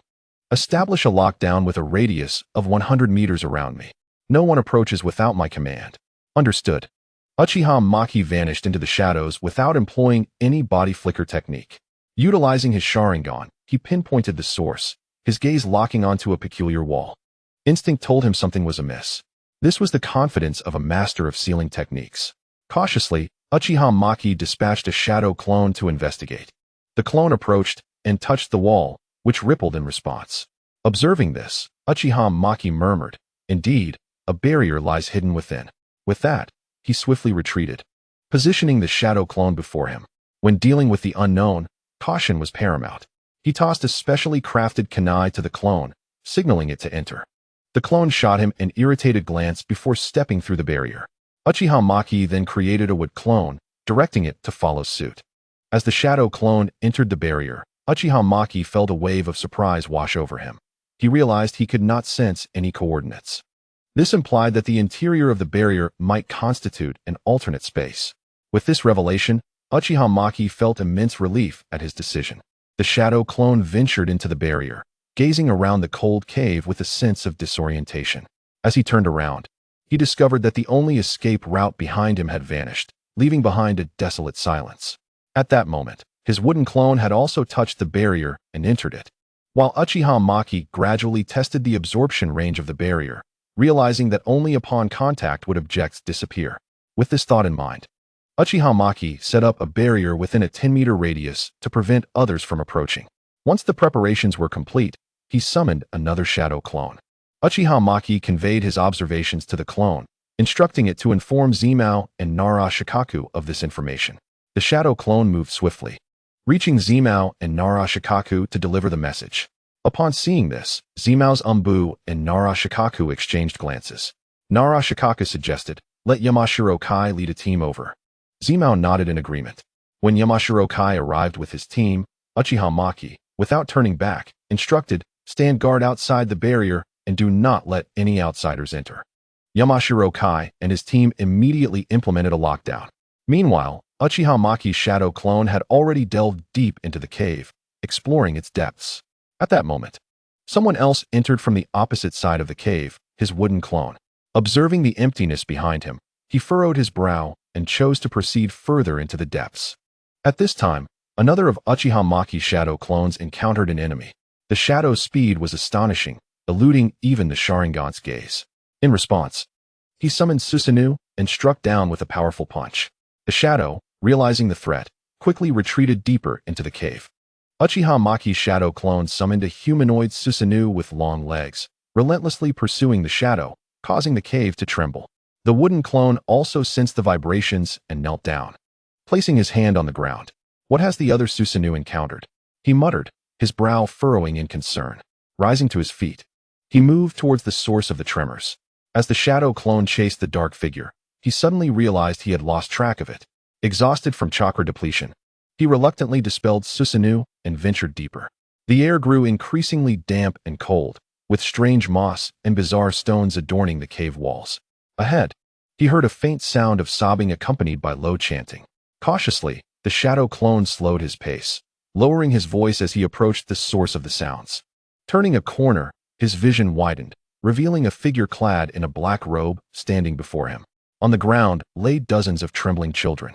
"Establish a lockdown with a radius of 100 meters around me. No one approaches without my command." Understood. Uchiha Maki vanished into the shadows without employing any body flicker technique. Utilizing his Sharingan, he pinpointed the source, his gaze locking onto a peculiar wall. Instinct told him something was amiss. This was the confidence of a master of sealing techniques. Cautiously, Uchiha Maki dispatched a shadow clone to investigate. The clone approached and touched the wall, which rippled in response. Observing this, Uchiha Maki murmured, "Indeed, a barrier lies hidden within." With that, he swiftly retreated, positioning the shadow clone before him. When dealing with the unknown, caution was paramount. He tossed a specially crafted kunai to the clone, signaling it to enter. The clone shot him an irritated glance before stepping through the barrier. Uchiha Maki then created a wood clone, directing it to follow suit. As the shadow clone entered the barrier, Uchiha Maki felt a wave of surprise wash over him. He realized he could not sense any coordinates. This implied that the interior of the barrier might constitute an alternate space. With this revelation, Uchiha Maki felt immense relief at his decision. The shadow clone ventured into the barrier, gazing around the cold cave with a sense of disorientation. As he turned around, he discovered that the only escape route behind him had vanished, leaving behind a desolate silence. At that moment, his wooden clone had also touched the barrier and entered it. while Uchiha Maki gradually tested the absorption range of the barrier, realizing that only upon contact would objects disappear. With this thought in mind, Uchiha Maki set up a barrier within a 10-meter radius to prevent others from approaching. Once the preparations were complete, he summoned another shadow clone. Uchiha Maki conveyed his observations to the clone, instructing it to inform Zimao and Nara Shikaku of this information. The shadow clone moved swiftly, reaching Zimao and Nara Shikaku to deliver the message. Upon seeing this, Zimao's Umbu and Nara Shikaku exchanged glances. Nara Shikaku suggested, "Let Yamashiro Kai lead a team over." Zimao nodded in agreement. When Yamashiro Kai arrived with his team, Uchiha Maki, without turning back, instructed, "Stand guard outside the barrier and do not let any outsiders enter." Yamashiro Kai and his team immediately implemented a lockdown. Meanwhile, Uchiha Maki's shadow clone had already delved deep into the cave, exploring its depths. At that moment, someone else entered from the opposite side of the cave, his wooden clone. Observing the emptiness behind him, he furrowed his brow and chose to proceed further into the depths. At this time, another of Uchiha Maki's shadow clones encountered an enemy. The shadow's speed was astonishing, eluding even the Sharingan's gaze. In response, he summoned Susanoo and struck down with a powerful punch. The shadow, realizing the threat, quickly retreated deeper into the cave. Uchiha Maki's shadow clone summoned a humanoid Susanoo with long legs, relentlessly pursuing the shadow, causing the cave to tremble. The wooden clone also sensed the vibrations and knelt down, placing his hand on the ground. What has the other Susanoo encountered? He muttered, his brow furrowing in concern. Rising to his feet, he moved towards the source of the tremors. As the shadow clone chased the dark figure, he suddenly realized he had lost track of it. Exhausted from chakra depletion, he reluctantly dispelled Susanoo and ventured deeper. The air grew increasingly damp and cold, with strange moss and bizarre stones adorning the cave walls. Ahead, he heard a faint sound of sobbing accompanied by low chanting. Cautiously, the shadow clone slowed his pace, lowering his voice as he approached the source of the sounds. Turning a corner, his vision widened, revealing a figure clad in a black robe standing before him. On the ground lay dozens of trembling children.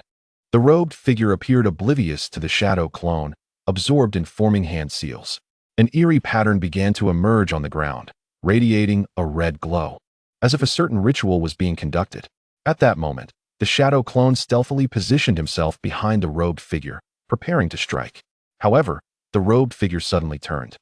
The robed figure appeared oblivious to the shadow clone, absorbed in forming hand seals. An eerie pattern began to emerge on the ground, radiating a red glow, as if a certain ritual was being conducted. At that moment, the shadow clone stealthily positioned himself behind the robed figure, preparing to strike. However, the robed figure suddenly turned,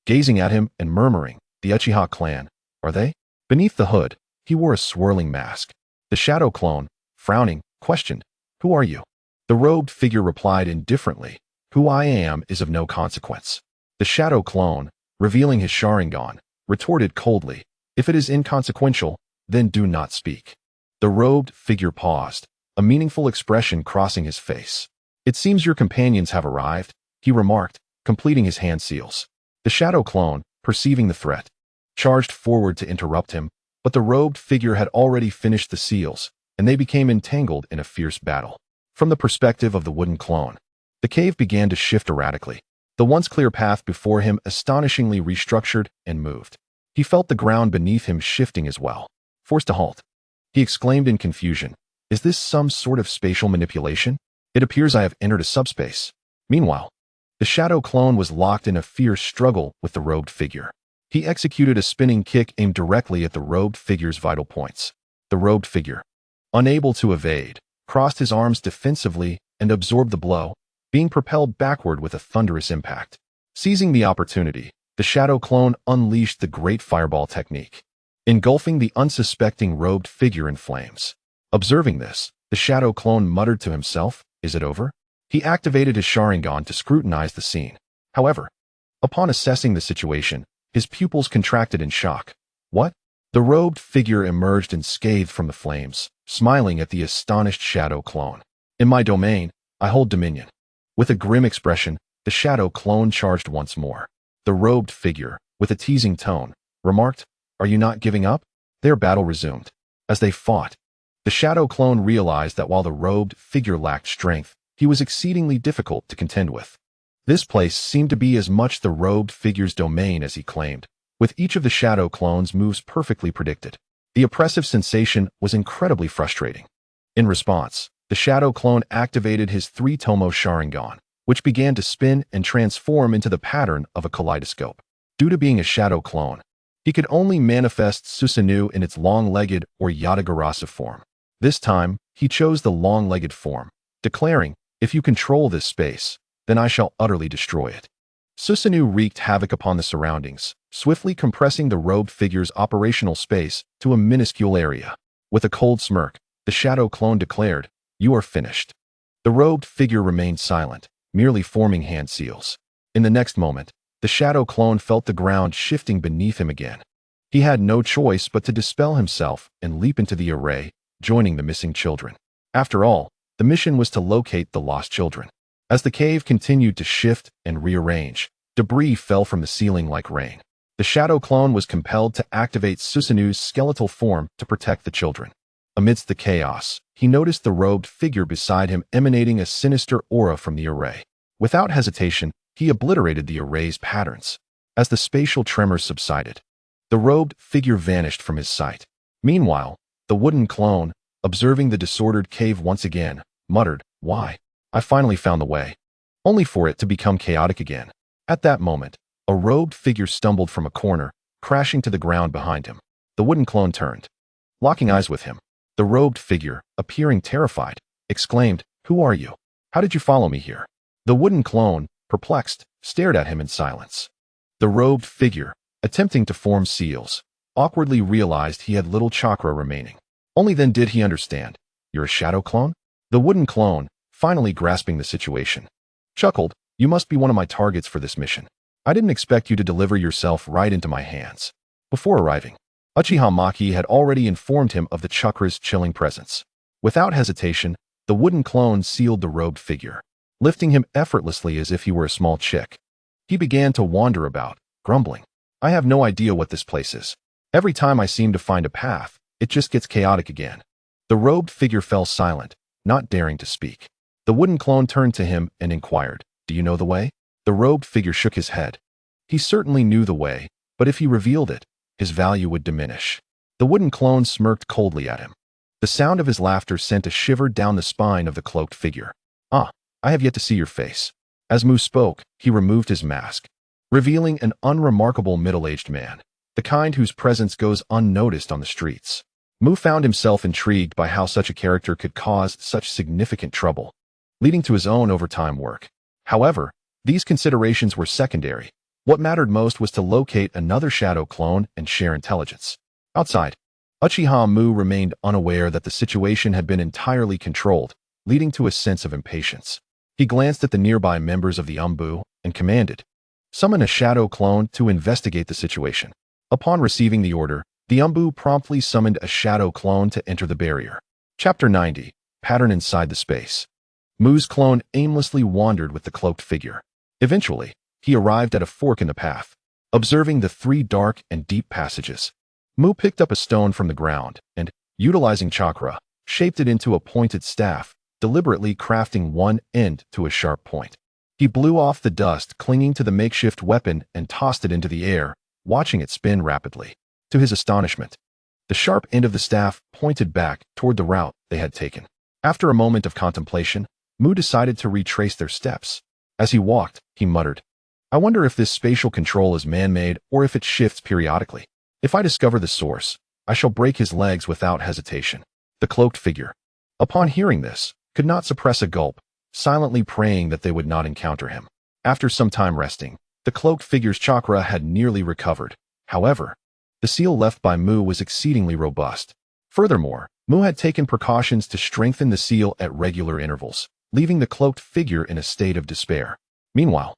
gazing at him and murmuring, "The Uchiha clan, are they?" Beneath the hood, he wore a swirling mask. The shadow clone, frowning, questioned, "Who are you?" The robed figure replied indifferently, "Who I am is of no consequence." The shadow clone, revealing his Sharingan, retorted coldly, "If it is inconsequential, then do not speak." The robed figure paused, a meaningful expression crossing his face. "It seems your companions have arrived," he remarked, completing his hand seals. The shadow clone, perceiving the threat, charged forward to interrupt him, but the robed figure had already finished the seals, and they became entangled in a fierce battle. From the perspective of the wooden clone, the cave began to shift erratically. The once clear path before him astonishingly restructured and moved. He felt the ground beneath him shifting as well. Forced to halt, he exclaimed in confusion, "Is this some sort of spatial manipulation? It appears I have entered a subspace." Meanwhile, the shadow clone was locked in a fierce struggle with the robed figure. He executed a spinning kick aimed directly at the robed figure's vital points. The robed figure, unable to evade, crossed his arms defensively and absorbed the blow, being propelled backward with a thunderous impact. Seizing the opportunity, the shadow clone unleashed the great fireball technique, engulfing the unsuspecting robed figure in flames. Observing this, the shadow clone muttered to himself, "Is it over?" He activated his Sharingan to scrutinize the scene. However, upon assessing the situation, his pupils contracted in shock. What? The robed figure emerged unscathed from the flames, smiling at the astonished shadow clone. "In my domain, I hold dominion." With a grim expression, the shadow clone charged once more. The robed figure, with a teasing tone, remarked, "Are you not giving up?" Their battle resumed. As they fought, the shadow clone realized that while the robed figure lacked strength, he was exceedingly difficult to contend with. This place seemed to be as much the robed figure's domain as he claimed, with each of the shadow clones' moves perfectly predicted. The oppressive sensation was incredibly frustrating. In response, the shadow clone activated his 3-Tomo Sharingan, which began to spin and transform into the pattern of a kaleidoscope. Due to being a shadow clone, he could only manifest Susanoo in its long-legged or Yatagarasa form. This time, he chose the long-legged form, declaring, "If you control this space, then I shall utterly destroy it." Susanoo wreaked havoc upon the surroundings, swiftly compressing the robed figure's operational space to a minuscule area. With a cold smirk, the shadow clone declared, "You are finished." The robed figure remained silent, merely forming hand seals. In the next moment, the shadow clone felt the ground shifting beneath him again. He had no choice but to dispel himself and leap into the array, joining the missing children. After all, the mission was to locate the lost children. As the cave continued to shift and rearrange, debris fell from the ceiling like rain. The shadow clone was compelled to activate Susanoo's skeletal form to protect the children. Amidst the chaos, he noticed the robed figure beside him emanating a sinister aura from the array. Without hesitation, he obliterated the array's patterns. As the spatial tremors subsided, the robed figure vanished from his sight. Meanwhile, the wooden clone, observing the disordered cave once again, muttered, "Why? I finally found the way," only for it to become chaotic again. At that moment, a robed figure stumbled from a corner, crashing to the ground behind him. The wooden clone turned, locking eyes with him. The robed figure, appearing terrified, exclaimed, "Who are you? How did you follow me here?" The wooden clone, perplexed, stared at him in silence. The robed figure, attempting to form seals, awkwardly realized he had little chakra remaining. Only then did he understand. "You're a shadow clone?" The wooden clone, finally grasping the situation, chuckled, "You must be one of my targets for this mission. I didn't expect you to deliver yourself right into my hands." Before arriving, Uchiha Maki had already informed him of the chakra's chilling presence. Without hesitation, the wooden clone sealed the robed figure, lifting him effortlessly as if he were a small chick. He began to wander about, grumbling, "I have no idea what this place is. Every time I seem to find a path, it just gets chaotic again." The robed figure fell silent, not daring to speak. The wooden clone turned to him and inquired, "Do you know the way?" The robed figure shook his head. He certainly knew the way, but if he revealed it, his value would diminish. The wooden clone smirked coldly at him. The sound of his laughter sent a shiver down the spine of the cloaked figure. "Ah, I have yet to see your face." As Mu spoke, he removed his mask, revealing an unremarkable middle-aged man, the kind whose presence goes unnoticed on the streets. Mu found himself intrigued by how such a character could cause such significant trouble, leading to his own overtime work. However, these considerations were secondary. What mattered most was to locate another shadow clone and share intelligence. Outside, Uchiha Mu remained unaware that the situation had been entirely controlled, leading to a sense of impatience. He glanced at the nearby members of the Umbu and commanded, "Summon a shadow clone to investigate the situation." Upon receiving the order, the Umbu promptly summoned a shadow clone to enter the barrier. Chapter 90, Pattern Inside the Space. Mu's clone aimlessly wandered with the cloaked figure. Eventually, he arrived at a fork in the path. Observing the three dark and deep passages, Mu picked up a stone from the ground and, utilizing chakra, shaped it into a pointed staff, deliberately crafting one end to a sharp point. He blew off the dust clinging to the makeshift weapon and tossed it into the air, watching it spin rapidly. To his astonishment, the sharp end of the staff pointed back toward the route they had taken. After a moment of contemplation, Mu decided to retrace their steps. As he walked, he muttered, "I wonder if this spatial control is man-made or if it shifts periodically. If I discover the source, I shall break his legs without hesitation." The cloaked figure, upon hearing this, could not suppress a gulp, silently praying that they would not encounter him. After some time resting, the cloaked figure's chakra had nearly recovered. However, the seal left by Mu was exceedingly robust. Furthermore, Mu had taken precautions to strengthen the seal at regular intervals, leaving the cloaked figure in a state of despair. Meanwhile,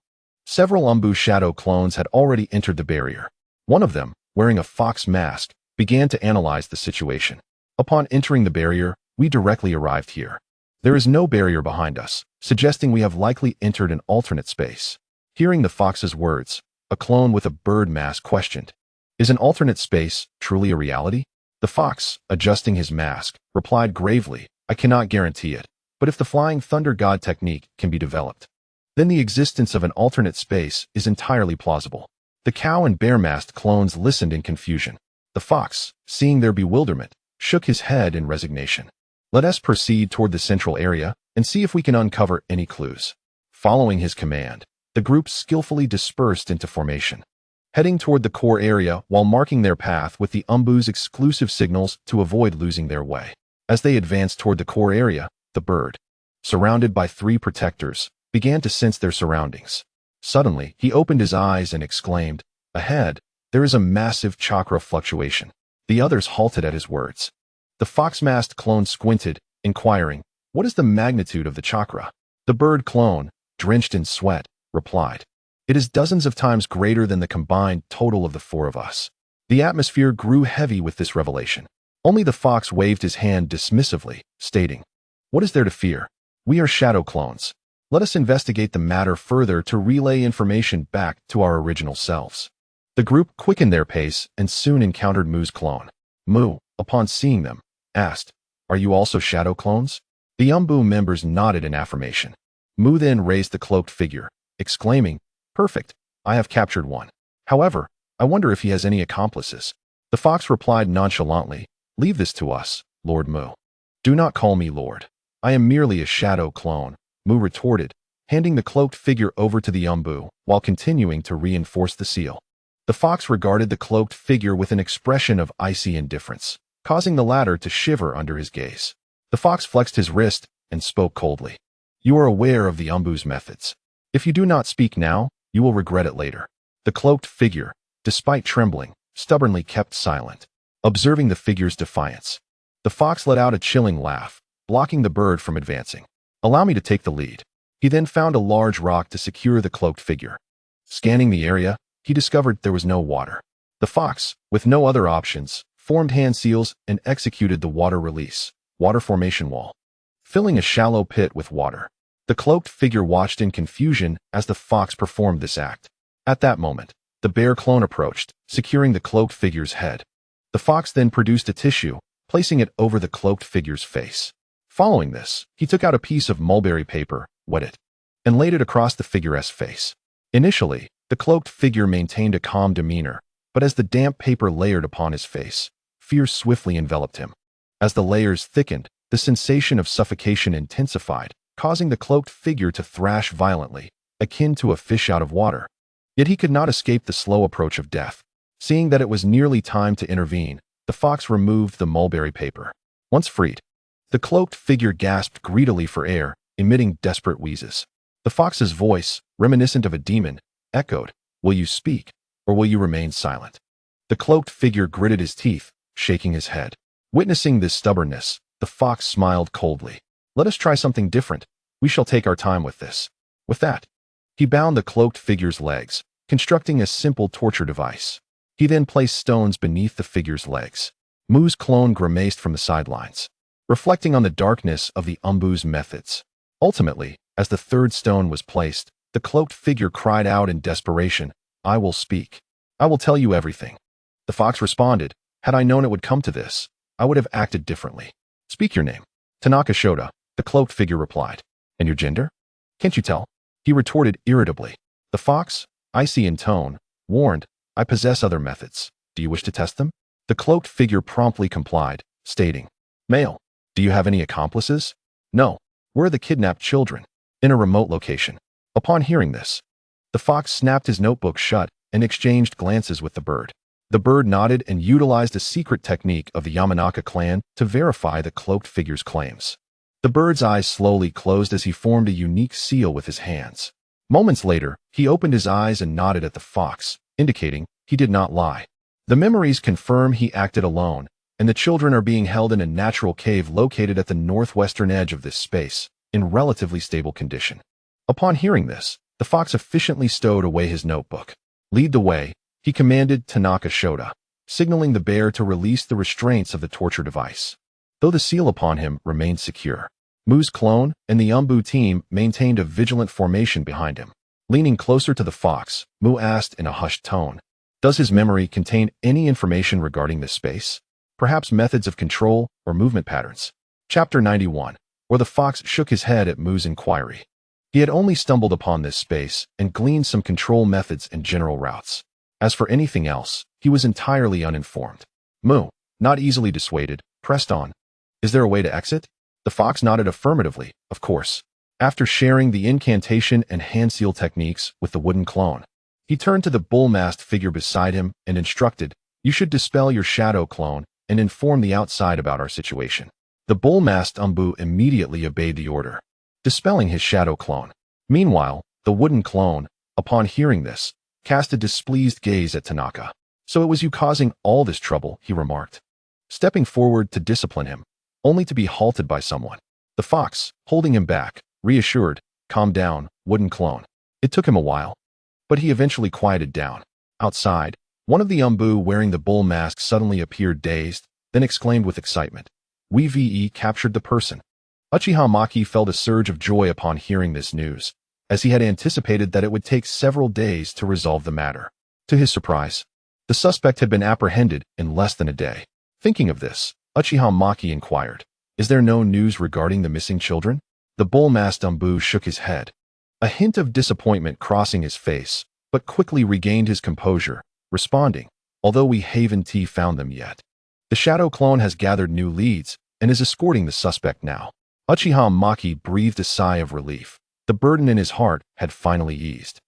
several Umbu shadow clones had already entered the barrier. One of them, wearing a fox mask, began to analyze the situation. "Upon entering the barrier, we directly arrived here. There is no barrier behind us, suggesting we have likely entered an alternate space." Hearing the fox's words, a clone with a bird mask questioned, "Is an alternate space truly a reality?" The fox, adjusting his mask, replied gravely, "I cannot guarantee it, but if the Flying Thunder God technique can be developed, then the existence of an alternate space is entirely plausible." The cow and bear-masked clones listened in confusion. The fox, seeing their bewilderment, shook his head in resignation. "Let us proceed toward the central area and see if we can uncover any clues." Following his command, the group skillfully dispersed into formation, heading toward the core area while marking their path with the Umbu's exclusive signals to avoid losing their way. As they advanced toward the core area, the bird, surrounded by 3 protectors, began to sense their surroundings. Suddenly, he opened his eyes and exclaimed, "Ahead, there is a massive chakra fluctuation." The others halted at his words. The fox-masked clone squinted, inquiring, "What is the magnitude of the chakra?" The bird clone, drenched in sweat, replied, "It is dozens of times greater than the combined total of the 4 of us." The atmosphere grew heavy with this revelation. Only the fox waved his hand dismissively, stating, "What is there to fear? We are shadow clones. Let us investigate the matter further to relay information back to our original selves." The group quickened their pace and soon encountered Mu's clone. Mu, upon seeing them, asked, "Are you also shadow clones?" The Umbu members nodded in affirmation. Mu then raised the cloaked figure, exclaiming, "Perfect, I have captured one. However, I wonder if he has any accomplices." The fox replied nonchalantly, "Leave this to us, Lord Mu." "Do not call me Lord. I am merely a shadow clone," Mu retorted, handing the cloaked figure over to the Umbu while continuing to reinforce the seal. The fox regarded the cloaked figure with an expression of icy indifference, causing the latter to shiver under his gaze. The fox flexed his wrist and spoke coldly. "You are aware of the Umbu's methods. If you do not speak now, you will regret it later." The cloaked figure, despite trembling, stubbornly kept silent, observing the figure's defiance. The fox let out a chilling laugh, blocking the bird from advancing. "Allow me to take the lead." He then found a large rock to secure the cloaked figure. Scanning the area, he discovered there was no water. The fox, with no other options, formed hand seals and executed the water release, water formation wall, filling a shallow pit with water. The cloaked figure watched in confusion as the fox performed this act. At that moment, the bear clone approached, securing the cloaked figure's head. The fox then produced a tissue, placing it over the cloaked figure's face. Following this, he took out a piece of mulberry paper, wet it, and laid it across the figure's face. Initially, the cloaked figure maintained a calm demeanor, but as the damp paper layered upon his face, fear swiftly enveloped him. As the layers thickened, the sensation of suffocation intensified, causing the cloaked figure to thrash violently, akin to a fish out of water. Yet he could not escape the slow approach of death. Seeing that it was nearly time to intervene, the fox removed the mulberry paper. Once freed, the cloaked figure gasped greedily for air, emitting desperate wheezes. The fox's voice, reminiscent of a demon, echoed, "Will you speak, or will you remain silent?" The cloaked figure gritted his teeth, shaking his head. Witnessing this stubbornness, the fox smiled coldly. "Let us try something different. We shall take our time with this." With that, he bound the cloaked figure's legs, constructing a simple torture device. He then placed stones beneath the figure's legs. Mu's clone grimaced from the sidelines, reflecting on the darkness of the Umbu's methods. Ultimately, as the 3rd stone was placed, the cloaked figure cried out in desperation, "I will speak. I will tell you everything." The fox responded, "Had I known it would come to this, I would have acted differently." "Speak your name." "Tanaka Shoda," the cloaked figure replied. "And your gender? Can't you tell?" He retorted irritably. The fox, icy in tone, warned, "I possess other methods. Do you wish to test them?" The cloaked figure promptly complied, stating, "Male. Do you have any accomplices?" "No. Where are the kidnapped children?" "In a remote location." Upon hearing this, the fox snapped his notebook shut and exchanged glances with the bird. The bird nodded and utilized a secret technique of the Yamanaka clan to verify the cloaked figure's claims. The bird's eyes slowly closed as he formed a unique seal with his hands. Moments later, he opened his eyes and nodded at the fox, indicating he did not lie. The memories confirm he acted alone, and the children are being held in a natural cave located at the northwestern edge of this space, in relatively stable condition. Upon hearing this, the fox efficiently stowed away his notebook. "Lead the way," he commanded Tanaka Shoda, signaling the bear to release the restraints of the torture device. Though the seal upon him remained secure, Mu's clone and the Umbu team maintained a vigilant formation behind him. Leaning closer to the fox, Mu asked in a hushed tone, "Does his memory contain any information regarding this space? Perhaps methods of control or movement patterns?" Chapter 91, where the fox shook his head at Mu's inquiry. He had only stumbled upon this space and gleaned some control methods and general routes. As for anything else, he was entirely uninformed. Mu, not easily dissuaded, pressed on. "Is there a way to exit?" The fox nodded affirmatively, "Of course. After sharing the incantation and hand seal techniques with the wooden clone, he turned to the bull-masked figure beside him and instructed, "You should dispel your shadow clone and inform the outside about our situation." The bull-masked Umbu immediately obeyed the order, dispelling his shadow clone. Meanwhile, the wooden clone, upon hearing this, cast a displeased gaze at Tanaka. "So it was you causing all this trouble," he remarked, stepping forward to discipline him, only to be halted by someone. The fox, holding him back, reassured, "Calm down, wooden clone." It took him a while, but he eventually quieted down. Outside, one of the Umbu wearing the bull mask suddenly appeared dazed, then exclaimed with excitement, "We captured the person." Uchiha Maki felt a surge of joy upon hearing this news, as he had anticipated that it would take several days to resolve the matter. To his surprise, the suspect had been apprehended in less than a day. Thinking of this, Uchiha Maki inquired, "Is there no news regarding the missing children?" The bull-masked Umbu shook his head, a hint of disappointment crossing his face, but quickly regained his composure, responding, "Although we haven't found them yet. The shadow clone has gathered new leads and is escorting the suspect now." Uchiha Maki breathed a sigh of relief. The burden in his heart had finally eased.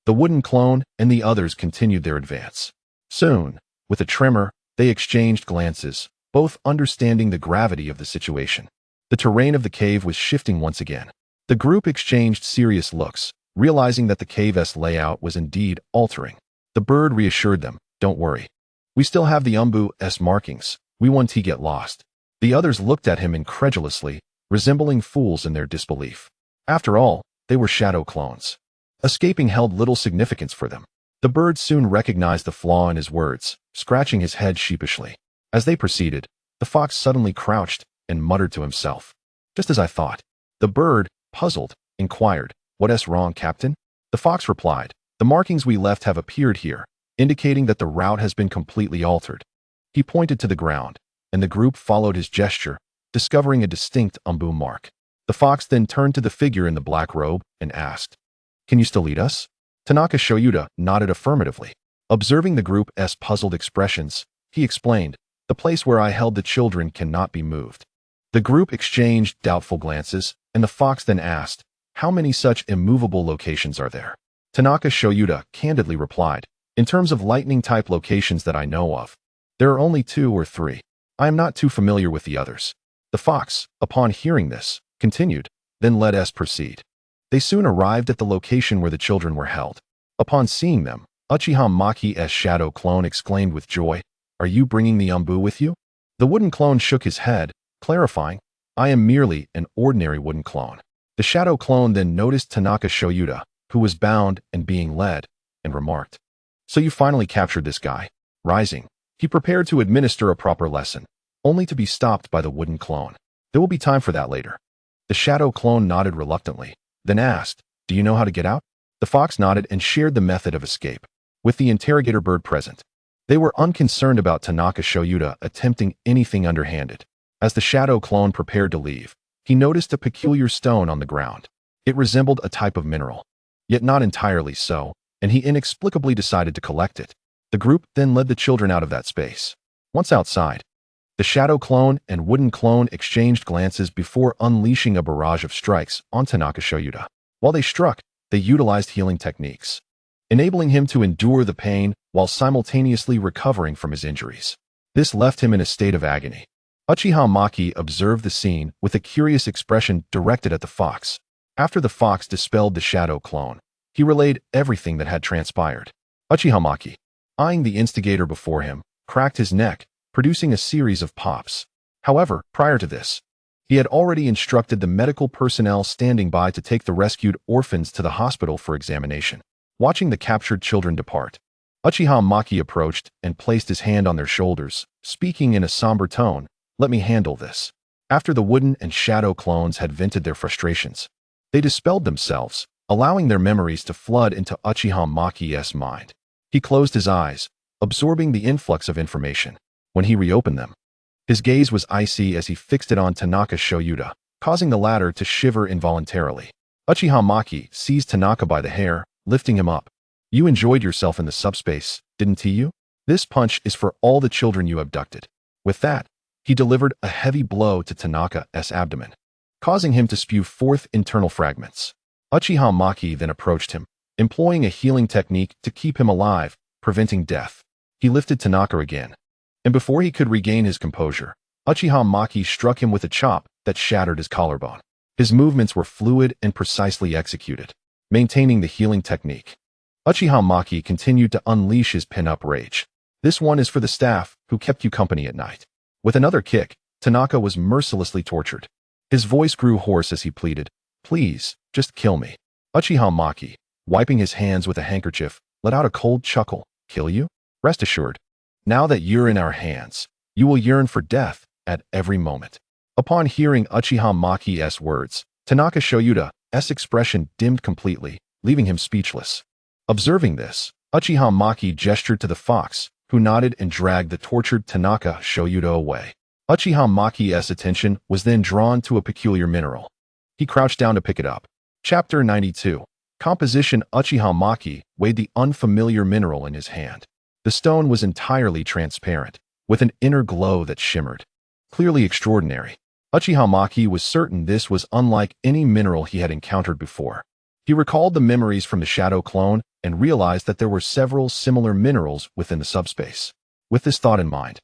The wooden clone and the others continued their advance. Soon, with a tremor, they exchanged glances, both understanding the gravity of the situation. The terrain of the cave was shifting once again. The group exchanged serious looks, realizing that the cave's layout was indeed altering. The bird reassured them, "Don't worry. We still have the Umbu's markings. We won't get lost." The others looked at him incredulously, resembling fools in their disbelief. After all, they were shadow clones. Escaping held little significance for them. The bird soon recognized the flaw in his words, scratching his head sheepishly. As they proceeded, the fox suddenly crouched and muttered to himself, "Just as I thought." The bird, puzzled, inquired, "What's wrong, Captain?" The fox replied, "The markings we left have appeared here, indicating that the route has been completely altered." He pointed to the ground, and the group followed his gesture, discovering a distinct Umbu mark. The fox then turned to the figure in the black robe and asked, "Can you still lead us?" Tanaka Shoyuta nodded affirmatively. Observing the group's puzzled expressions, he explained, "The place where I held the children cannot be moved." The group exchanged doubtful glances, and the fox then asked, "How many such immovable locations are there?" Tanaka Shoyuta candidly replied, "In terms of lightning-type locations that I know of, there are only 2 or 3. I am not too familiar with the others." The fox, upon hearing this, continued, "Then let us proceed." They soon arrived at the location where the children were held. Upon seeing them, Uchiha Maki's shadow clone exclaimed with joy, "Are you bringing the Umbu with you?" The wooden clone shook his head, clarifying, "I am merely an ordinary wooden clone." The shadow clone then noticed Tanaka Shoyuta, who was bound and being led, and remarked, "So you finally captured this guy." Rising, he prepared to administer a proper lesson, only to be stopped by the wooden clone. "There will be time for that later." The shadow clone nodded reluctantly, then asked, "Do you know how to get out?" The fox nodded and shared the method of escape, with the interrogator bird present. They were unconcerned about Tanaka Shoyuta attempting anything underhanded. As the shadow clone prepared to leave, he noticed a peculiar stone on the ground. It resembled a type of mineral, yet not entirely so, and he inexplicably decided to collect it. The group then led the children out of that space. Once outside, the shadow clone and wooden clone exchanged glances before unleashing a barrage of strikes on Tanaka Shoyuta. While they struck, they utilized healing techniques, enabling him to endure the pain while simultaneously recovering from his injuries. This left him in a state of agony. Uchiha Maki observed the scene with a curious expression directed at the fox. After the fox dispelled the shadow clone, he relayed everything that had transpired. Uchiha Maki, eyeing the instigator before him, cracked his neck, producing a series of pops. However, prior to this, he had already instructed the medical personnel standing by to take the rescued orphans to the hospital for examination. Watching the captured children depart, Uchiha Maki approached and placed his hand on their shoulders, speaking in a somber tone, "Let me handle this." After the wooden and shadow clones had vented their frustrations, they dispelled themselves, allowing their memories to flood into Uchiha Maki's mind. He closed his eyes, absorbing the influx of information. When he reopened them, his gaze was icy as he fixed it on Tanaka Shoyuta, causing the latter to shiver involuntarily. Uchiha Maki seized Tanaka by the hair, lifting him up. "You enjoyed yourself in the subspace, didn't you? This punch is for all the children you abducted." With that, he delivered a heavy blow to Tanaka's abdomen. causing him to spew forth internal fragments. Uchiha Maki then approached him, employing a healing technique to keep him alive, preventing death. He lifted Tanaka again, and before he could regain his composure, Uchiha Maki struck him with a chop that shattered his collarbone. His movements were fluid and precisely executed, maintaining the healing technique. Uchiha Maki continued to unleash his pin-up rage. This one is for the staff who kept you company at night. With another kick, Tanaka was mercilessly tortured. His voice grew hoarse as he pleaded, "Please, just kill me." Uchiha Maki, wiping his hands with a handkerchief, let out a cold chuckle. "Kill you? Rest assured, now that you're in our hands, you will yearn for death at every moment." Upon hearing Uchiha Maki's words, Tanaka Shoyuda's expression dimmed completely, leaving him speechless. Observing this, Uchiha Maki gestured to the fox, who nodded and dragged the tortured Tanaka Shoyuda away. Uchiha Maki's attention was then drawn to a peculiar mineral. He crouched down to pick it up. Chapter 92. Composition. Uchiha Maki weighed the unfamiliar mineral in his hand. The stone was entirely transparent, with an inner glow that shimmered. Clearly extraordinary. Uchiha Maki was certain this was unlike any mineral he had encountered before. He recalled the memories from the Shadow Clone and realized that there were several similar minerals within the subspace. With this thought in mind,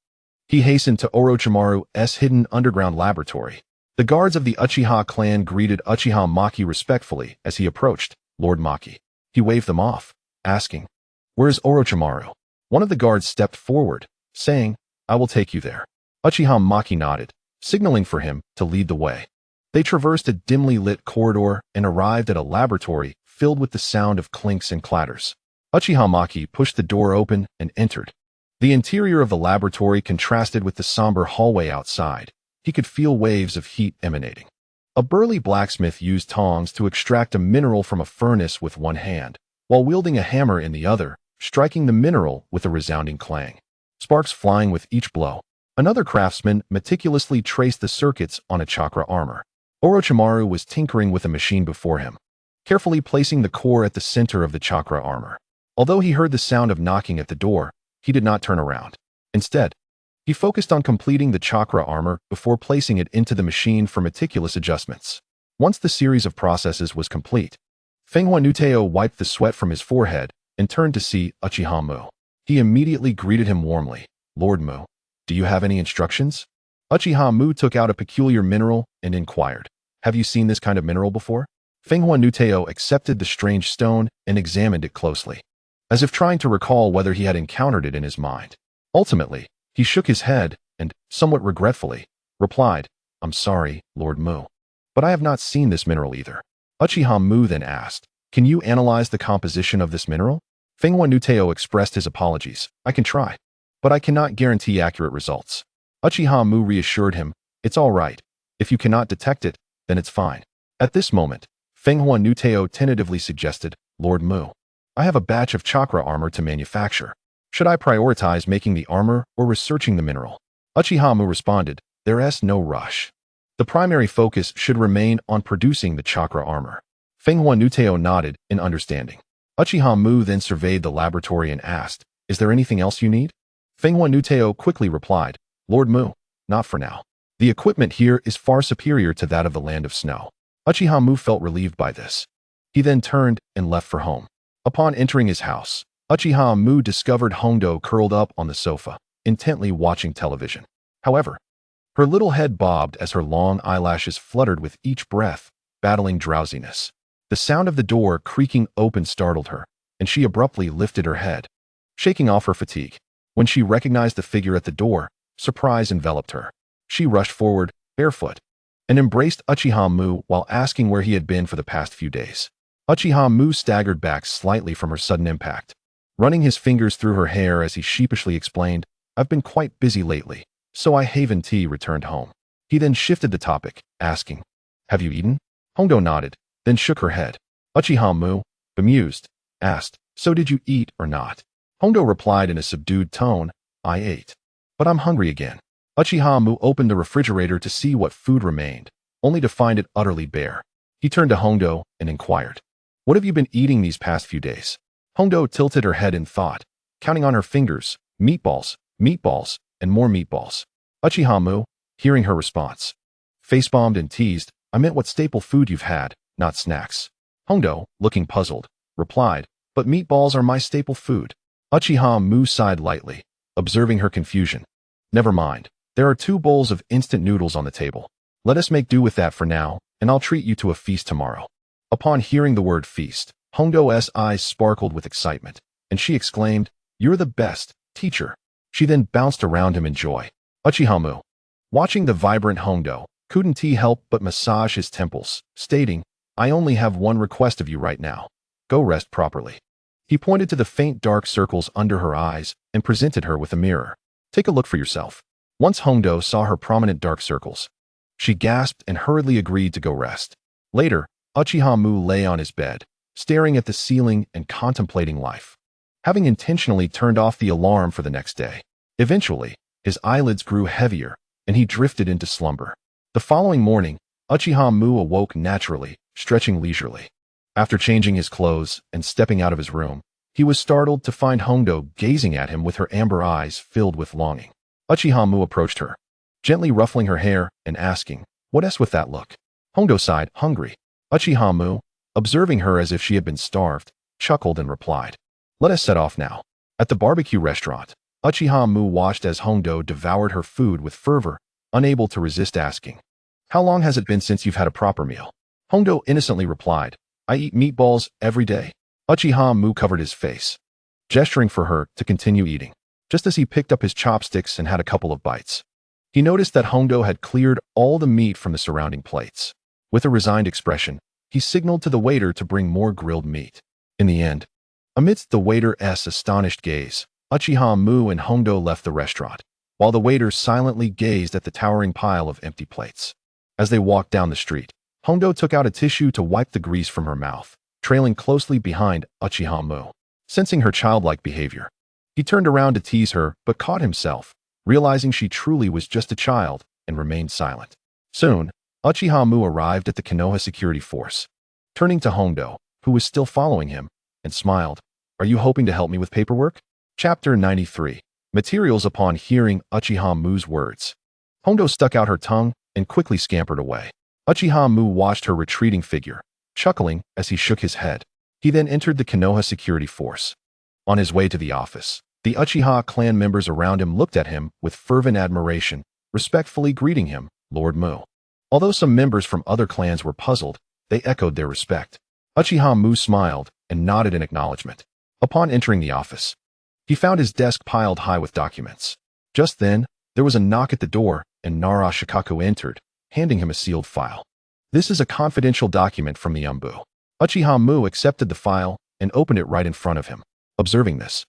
he hastened to Orochimaru's hidden underground laboratory. The guards of the Uchiha clan greeted Uchiha Maki respectfully as he approached. "Lord Maki." He waved them off, asking, "Where's Orochimaru?" One of the guards stepped forward, saying, "I will take you there." Uchiha Maki nodded, signaling for him to lead the way. They traversed a dimly lit corridor and arrived at a laboratory filled with the sound of clinks and clatters. Uchiha Maki pushed the door open and entered. The interior of the laboratory contrasted with the somber hallway outside. He could feel waves of heat emanating. A burly blacksmith used tongs to extract a mineral from a furnace with one hand, while wielding a hammer in the other, striking the mineral with a resounding clang. Sparks flying with each blow. Another craftsman meticulously traced the circuits on a chakra armor. Orochimaru was tinkering with a machine before him, carefully placing the core at the center of the chakra armor. Although he heard the sound of knocking at the door, he did not turn around. Instead, he focused on completing the chakra armor before placing it into the machine for meticulous adjustments. Once the series of processes was complete, Fenghua Nuteo wiped the sweat from his forehead and turned to see Uchiha Mu. He immediately greeted him warmly. "Lord Mu, do you have any instructions?" Uchiha Mu took out a peculiar mineral and inquired, "Have you seen this kind of mineral before?" Fenghua Nuteo accepted the strange stone and examined it closely, as if trying to recall whether he had encountered it in his mind. Ultimately, he shook his head and, somewhat regretfully, replied, "I'm sorry, Lord Mu, but I have not seen this mineral either." Uchiha Mu then asked, "Can you analyze the composition of this mineral?" Fenghua Nuteo expressed his apologies. "I can try, but I cannot guarantee accurate results." Uchiha Mu reassured him, "It's all right. If you cannot detect it, then it's fine." At this moment, Fenghua Nuteo tentatively suggested, "Lord Mu, I have a batch of chakra armor to manufacture. Should I prioritize making the armor or researching the mineral?" Uchiha Mu responded, "There's no rush. The primary focus should remain on producing the chakra armor." Fenghua Nuteo nodded in understanding. Uchiha Mu then surveyed the laboratory and asked, "Is there anything else you need?" Fenghua Nuteo quickly replied, "Lord Mu, not for now. The equipment here is far superior to that of the Land of Snow." Uchiha Mu felt relieved by this. He then turned and left for home. Upon entering his house, Uchiha Mu discovered Hondo curled up on the sofa, intently watching television. However, her little head bobbed as her long eyelashes fluttered with each breath, battling drowsiness. The sound of the door creaking open startled her, and she abruptly lifted her head, shaking off her fatigue. When she recognized the figure at the door, surprise enveloped her. She rushed forward, barefoot, and embraced Uchiha Mu while asking where he had been for the past few days. Uchiha Mu staggered back slightly from her sudden impact, running his fingers through her hair as he sheepishly explained, "I've been quite busy lately, so I returned home." He then shifted the topic, asking, "Have you eaten?" Hondo nodded, then shook her head. Uchiha Mu, bemused, asked, "So did you eat or not?" Hondo replied in a subdued tone, "I ate, but I'm hungry again." Uchiha Mu opened the refrigerator to see what food remained, only to find it utterly bare. He turned to Hondo and inquired, "What have you been eating these past few days?" Hondo tilted her head in thought, counting on her fingers, meatballs, meatballs, and more meatballs. Uchiha Mu, hearing her response, face-bombed and teased, I meant what staple food you've had, not snacks. Hondo, looking puzzled, replied, but meatballs are my staple food. Uchiha Mu sighed lightly, observing her confusion. Never mind. There are 2 bowls of instant noodles on the table. Let us make do with that for now, and I'll treat you to a feast tomorrow. Upon hearing the word feast, Hondo's eyes sparkled with excitement, and she exclaimed, "You're the best, teacher." She then bounced around him in joy. Uchiha Mu, watching the vibrant Hondo, couldn't he help but massage his temples, stating, "I only have one request of you right now. Go rest properly." He pointed to the faint dark circles under her eyes and presented her with a mirror. "Take a look for yourself." Once Hondo saw her prominent dark circles, she gasped and hurriedly agreed to go rest. Later, Uchiha Mu lay on his bed, staring at the ceiling and contemplating life, having intentionally turned off the alarm for the next day. Eventually, his eyelids grew heavier, and he drifted into slumber. The following morning, Uchiha Mu awoke naturally, stretching leisurely. After changing his clothes and stepping out of his room, he was startled to find Hondo gazing at him with her amber eyes filled with longing. Uchiha Mu approached her, gently ruffling her hair and asking, "What's with that look?" Hondo sighed, hungry. Uchiha Mu, observing her as if she had been starved, chuckled and replied, "Let us set off now." At the barbecue restaurant, Uchiha Mu watched as Hondo devoured her food with fervor, unable to resist asking, "How long has it been since you've had a proper meal?" Hondo innocently replied, "I eat meatballs every day." Uchiha Mu covered his face, gesturing for her to continue eating. Just as he picked up his chopsticks and had a couple of bites, he noticed that Hondo had cleared all the meat from the surrounding plates. With a resigned expression, he signaled to the waiter to bring more grilled meat. In the end, amidst the waiter's astonished gaze, Uchiha Mu and Hondo left the restaurant, while the waiter silently gazed at the towering pile of empty plates. As they walked down the street, Hondo took out a tissue to wipe the grease from her mouth, trailing closely behind Uchiha Mu. Sensing her childlike behavior, he turned around to tease her but caught himself, realizing she truly was just a child, and remained silent. Soon, Uchiha Mu arrived at the Konoha security force. Turning to Hondo, who was still following him, and smiled, "Are you hoping to help me with paperwork?" Chapter 93. Materials. Upon hearing Uchiha Mu's words, Hondo stuck out her tongue and quickly scampered away. Uchiha Mu watched her retreating figure, chuckling as he shook his head. He then entered the Konoha security force. On his way to the office, the Uchiha clan members around him looked at him with fervent admiration, respectfully greeting him, "Lord Mu." Although some members from other clans were puzzled, they echoed their respect. Uchiha Mu smiled and nodded in acknowledgement. Upon entering the office, he found his desk piled high with documents. Just then, there was a knock at the door, and Naruto entered, handing him a sealed file. "This is a confidential document from the Umbu." Uchiha Mu accepted the file and opened it right in front of him. Observing this,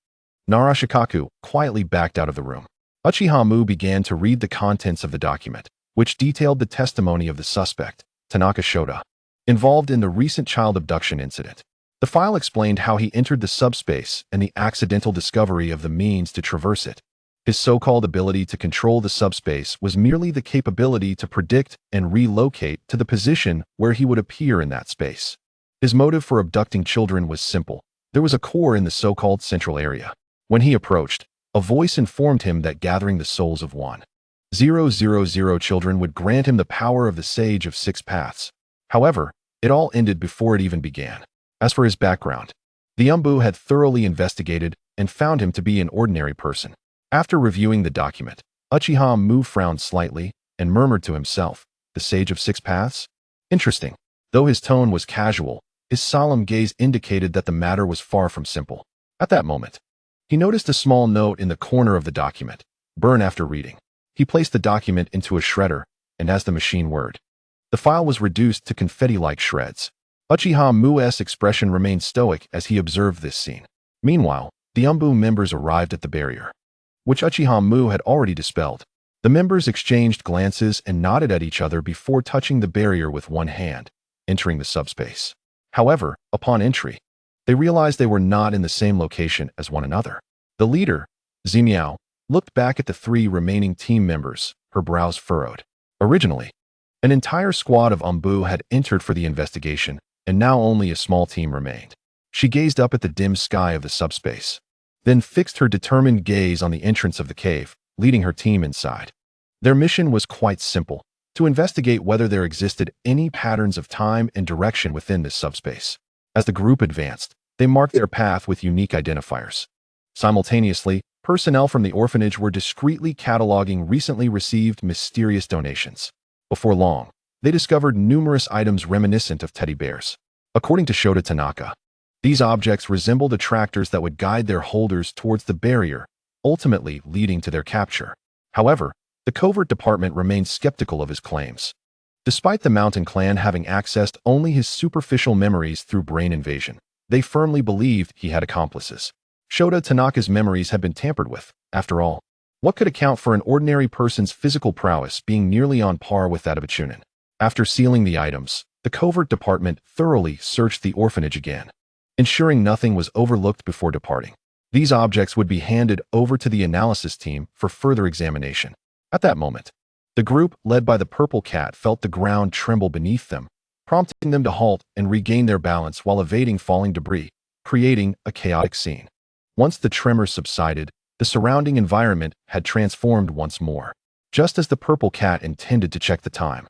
Naruto quietly backed out of the room. Uchiha Mu began to read the contents of the document, which detailed the testimony of the suspect, Tanaka Shoda, involved in the recent child abduction incident. The file explained how he entered the subspace and the accidental discovery of the means to traverse it. His so-called ability to control the subspace was merely the capability to predict and relocate to the position where he would appear in that space. His motive for abducting children was simple. There was a core in the so-called central area. When he approached, a voice informed him that gathering the souls of 1,000 children would grant him the power of the Sage of Six Paths. However, it all ended before it even began. As for his background, the Umbu had thoroughly investigated and found him to be an ordinary person. After reviewing the document, Uchiha Mu frowned slightly and murmured to himself, "The Sage of Six Paths? Interesting." Though his tone was casual, his solemn gaze indicated that the matter was far from simple. At that moment, he noticed a small note in the corner of the document, "Burn after reading." He placed the document into a shredder, and as the machine whirred, the file was reduced to confetti-like shreds. Uchiha Mu's expression remained stoic as he observed this scene. Meanwhile, the Umbu members arrived at the barrier, which Uchiha Mu had already dispelled. The members exchanged glances and nodded at each other before touching the barrier with one hand, entering the subspace. However, upon entry, they realized they were not in the same location as one another. The leader, Zimiao, looked back at the 3 remaining team members, her brows furrowed. Originally, an entire squad of Umbu had entered for the investigation, and now only a small team remained. She gazed up at the dim sky of the subspace, then fixed her determined gaze on the entrance of the cave, leading her team inside. Their mission was quite simple: to investigate whether there existed any patterns of time and direction within this subspace. As the group advanced, they marked their path with unique identifiers. Simultaneously, personnel from the orphanage were discreetly cataloging recently received mysterious donations. Before long, they discovered numerous items reminiscent of teddy bears. According to Shota Tanaka, these objects resembled attractors that would guide their holders towards the barrier, ultimately leading to their capture. However, the covert department remained skeptical of his claims. Despite the Mountain Clan having accessed only his superficial memories through brain invasion, they firmly believed he had accomplices. Shota Tanaka's memories had been tampered with, after all. What could account for an ordinary person's physical prowess being nearly on par with that of a Chunin? After sealing the items, the covert department thoroughly searched the orphanage again, ensuring nothing was overlooked before departing. These objects would be handed over to the analysis team for further examination. At that moment, the group, led by the purple cat, felt the ground tremble beneath them, prompting them to halt and regain their balance while evading falling debris, creating a chaotic scene. Once the tremors subsided, the surrounding environment had transformed once more. Just as the purple cat intended to check the time,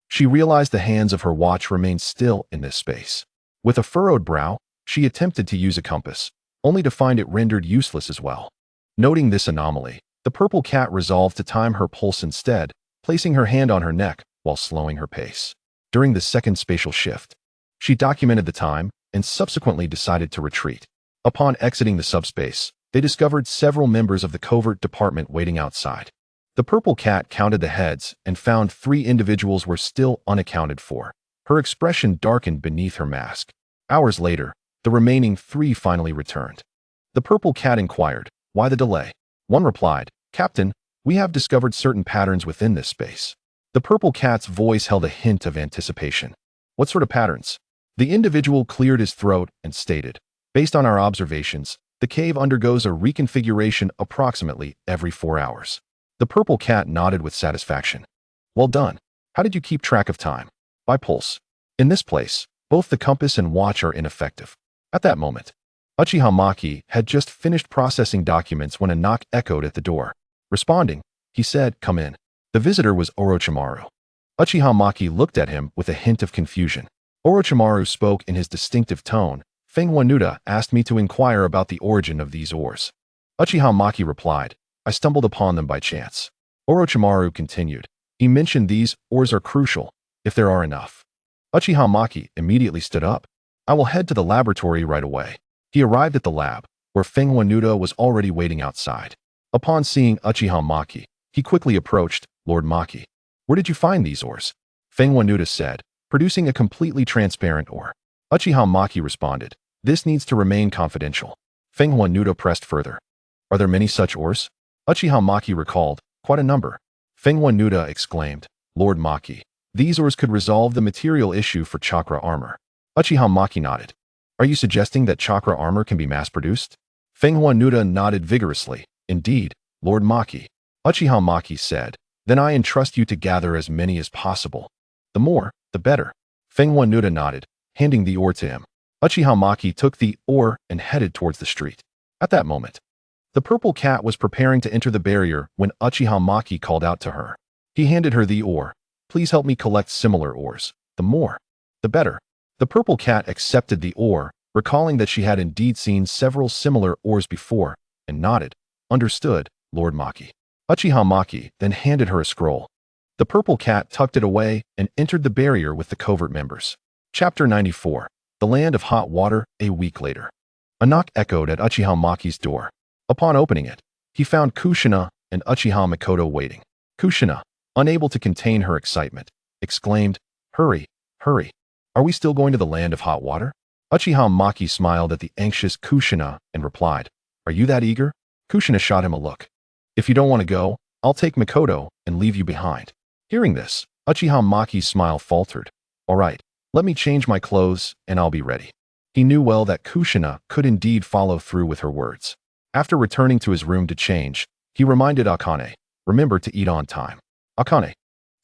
she realized the hands of her watch remained still in this space. With a furrowed brow, she attempted to use a compass, only to find it rendered useless as well. Noting this anomaly, the purple cat resolved to time her pulse instead, placing her hand on her neck while slowing her pace. During the second spatial shift, she documented the time and subsequently decided to retreat. Upon exiting the subspace, they discovered several members of the covert department waiting outside. The purple cat counted the heads and found 3 individuals were still unaccounted for. Her expression darkened beneath her mask. Hours later, the remaining 3 finally returned. The purple cat inquired, "Why the delay?" One replied, "Captain, we have discovered certain patterns within this space." The purple cat's voice held a hint of anticipation. "What sort of patterns?" The individual cleared his throat and stated, "Based on our observations, the cave undergoes a reconfiguration approximately every 4 hours. The purple cat nodded with satisfaction. "Well done. How did you keep track of time?" "By pulse. In this place, both the compass and watch are ineffective." At that moment, Uchiha Maki had just finished processing documents when a knock echoed at the door. Responding, he said, "Come in." The visitor was Orochimaru. Uchiha Maki looked at him with a hint of confusion. Orochimaru spoke in his distinctive tone. "Feng Nuda asked me to inquire about the origin of these ores." Uchiha Maki replied, "I stumbled upon them by chance." Orochimaru continued, "He mentioned these ores are crucial, if there are enough." Uchiha Maki immediately stood up. "I will head to the laboratory right away." He arrived at the lab, where Feng Nuda was already waiting outside. Upon seeing Uchiha Maki, he quickly approached. "Lord Maki, where did you find these ores?" Feng Nuda said, producing a completely transparent ore. Uchiha Maki responded, "This needs to remain confidential." Feng Nuda pressed further. "Are there many such ores?" Uchiha Maki recalled, "Quite a number." Feng Nuda exclaimed, "Lord Maki, these ores could resolve the material issue for chakra armor." Uchiha Maki nodded. "Are you suggesting that chakra armor can be mass-produced?" Feng Nuda nodded vigorously. "Indeed, Lord Maki." Uchiha Maki said, "Then I entrust you to gather as many as possible. The more, the better." Feng Nuda nodded, handing the ore to him. Uchiha Maki took the ore and headed towards the street. At that moment, the purple cat was preparing to enter the barrier when Uchiha Maki called out to her. He handed her the ore. "Please help me collect similar ores. The more, the better." The purple cat accepted the ore, recalling that she had indeed seen several similar ores before, and nodded. "Understood, Lord Maki." Uchiha Maki then handed her a scroll. The purple cat tucked it away and entered the barrier with the covert members. Chapter 94. The Land of Hot Water. A week later, a knock echoed at Uchiha Maki's door. Upon opening it, he found Kushina and Uchiha Makoto waiting. Kushina, unable to contain her excitement, exclaimed, "Hurry, hurry. Are we still going to the Land of Hot Water?" Uchiha Maki smiled at the anxious Kushina and replied, "Are you that eager?" Kushina shot him a look. "If you don't want to go, I'll take Makoto and leave you behind." Hearing this, Uchiha Maki's smile faltered. "All right, let me change my clothes and I'll be ready." He knew well that Kushina could indeed follow through with her words. After returning to his room to change, he reminded Akane, "Remember to eat on time." Akane,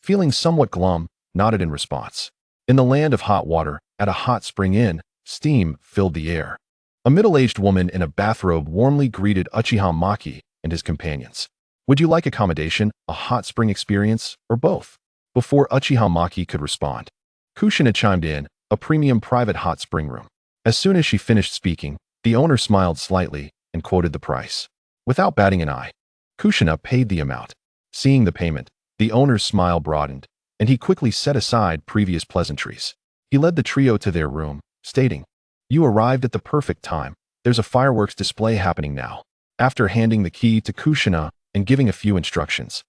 feeling somewhat glum, nodded in response. In the Land of Hot Water, at a hot spring inn, steam filled the air. A middle-aged woman in a bathrobe warmly greeted Uchiha Maki and his companions. "Would you like accommodation, a hot spring experience, or both?" Before Uchiha Maki could respond, Kushina chimed in, a premium private hot spring room. As soon as she finished speaking, the owner smiled slightly and quoted the price. Without batting an eye, Kushina paid the amount. Seeing the payment, the owner's smile broadened, and he quickly set aside previous pleasantries. He led the trio to their room, stating, "You arrived at the perfect time. There's a fireworks display happening now." After handing the key to Kushina and giving a few instructions,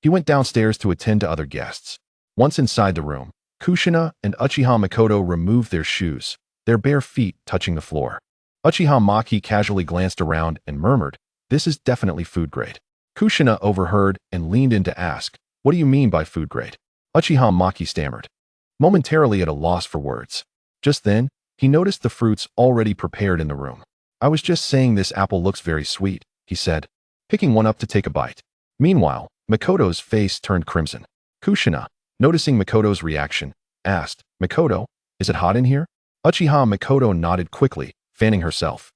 he went downstairs to attend to other guests. Once inside the room, Kushina and Uchiha Mikoto removed their shoes, their bare feet touching the floor. Uchiha Maki casually glanced around and murmured, "This is definitely food grade." Kushina overheard and leaned in to ask, "What do you mean by food grade?" Uchiha Maki stammered, momentarily at a loss for words. Just then, he noticed the fruits already prepared in the room. "I was just saying this apple looks very sweet," he said, picking one up to take a bite. Meanwhile, Mikoto's face turned crimson. Kushina, noticing Mikoto's reaction, asked, "Mikoto, is it hot in here?" Uchiha Mikoto nodded quickly, fanning herself.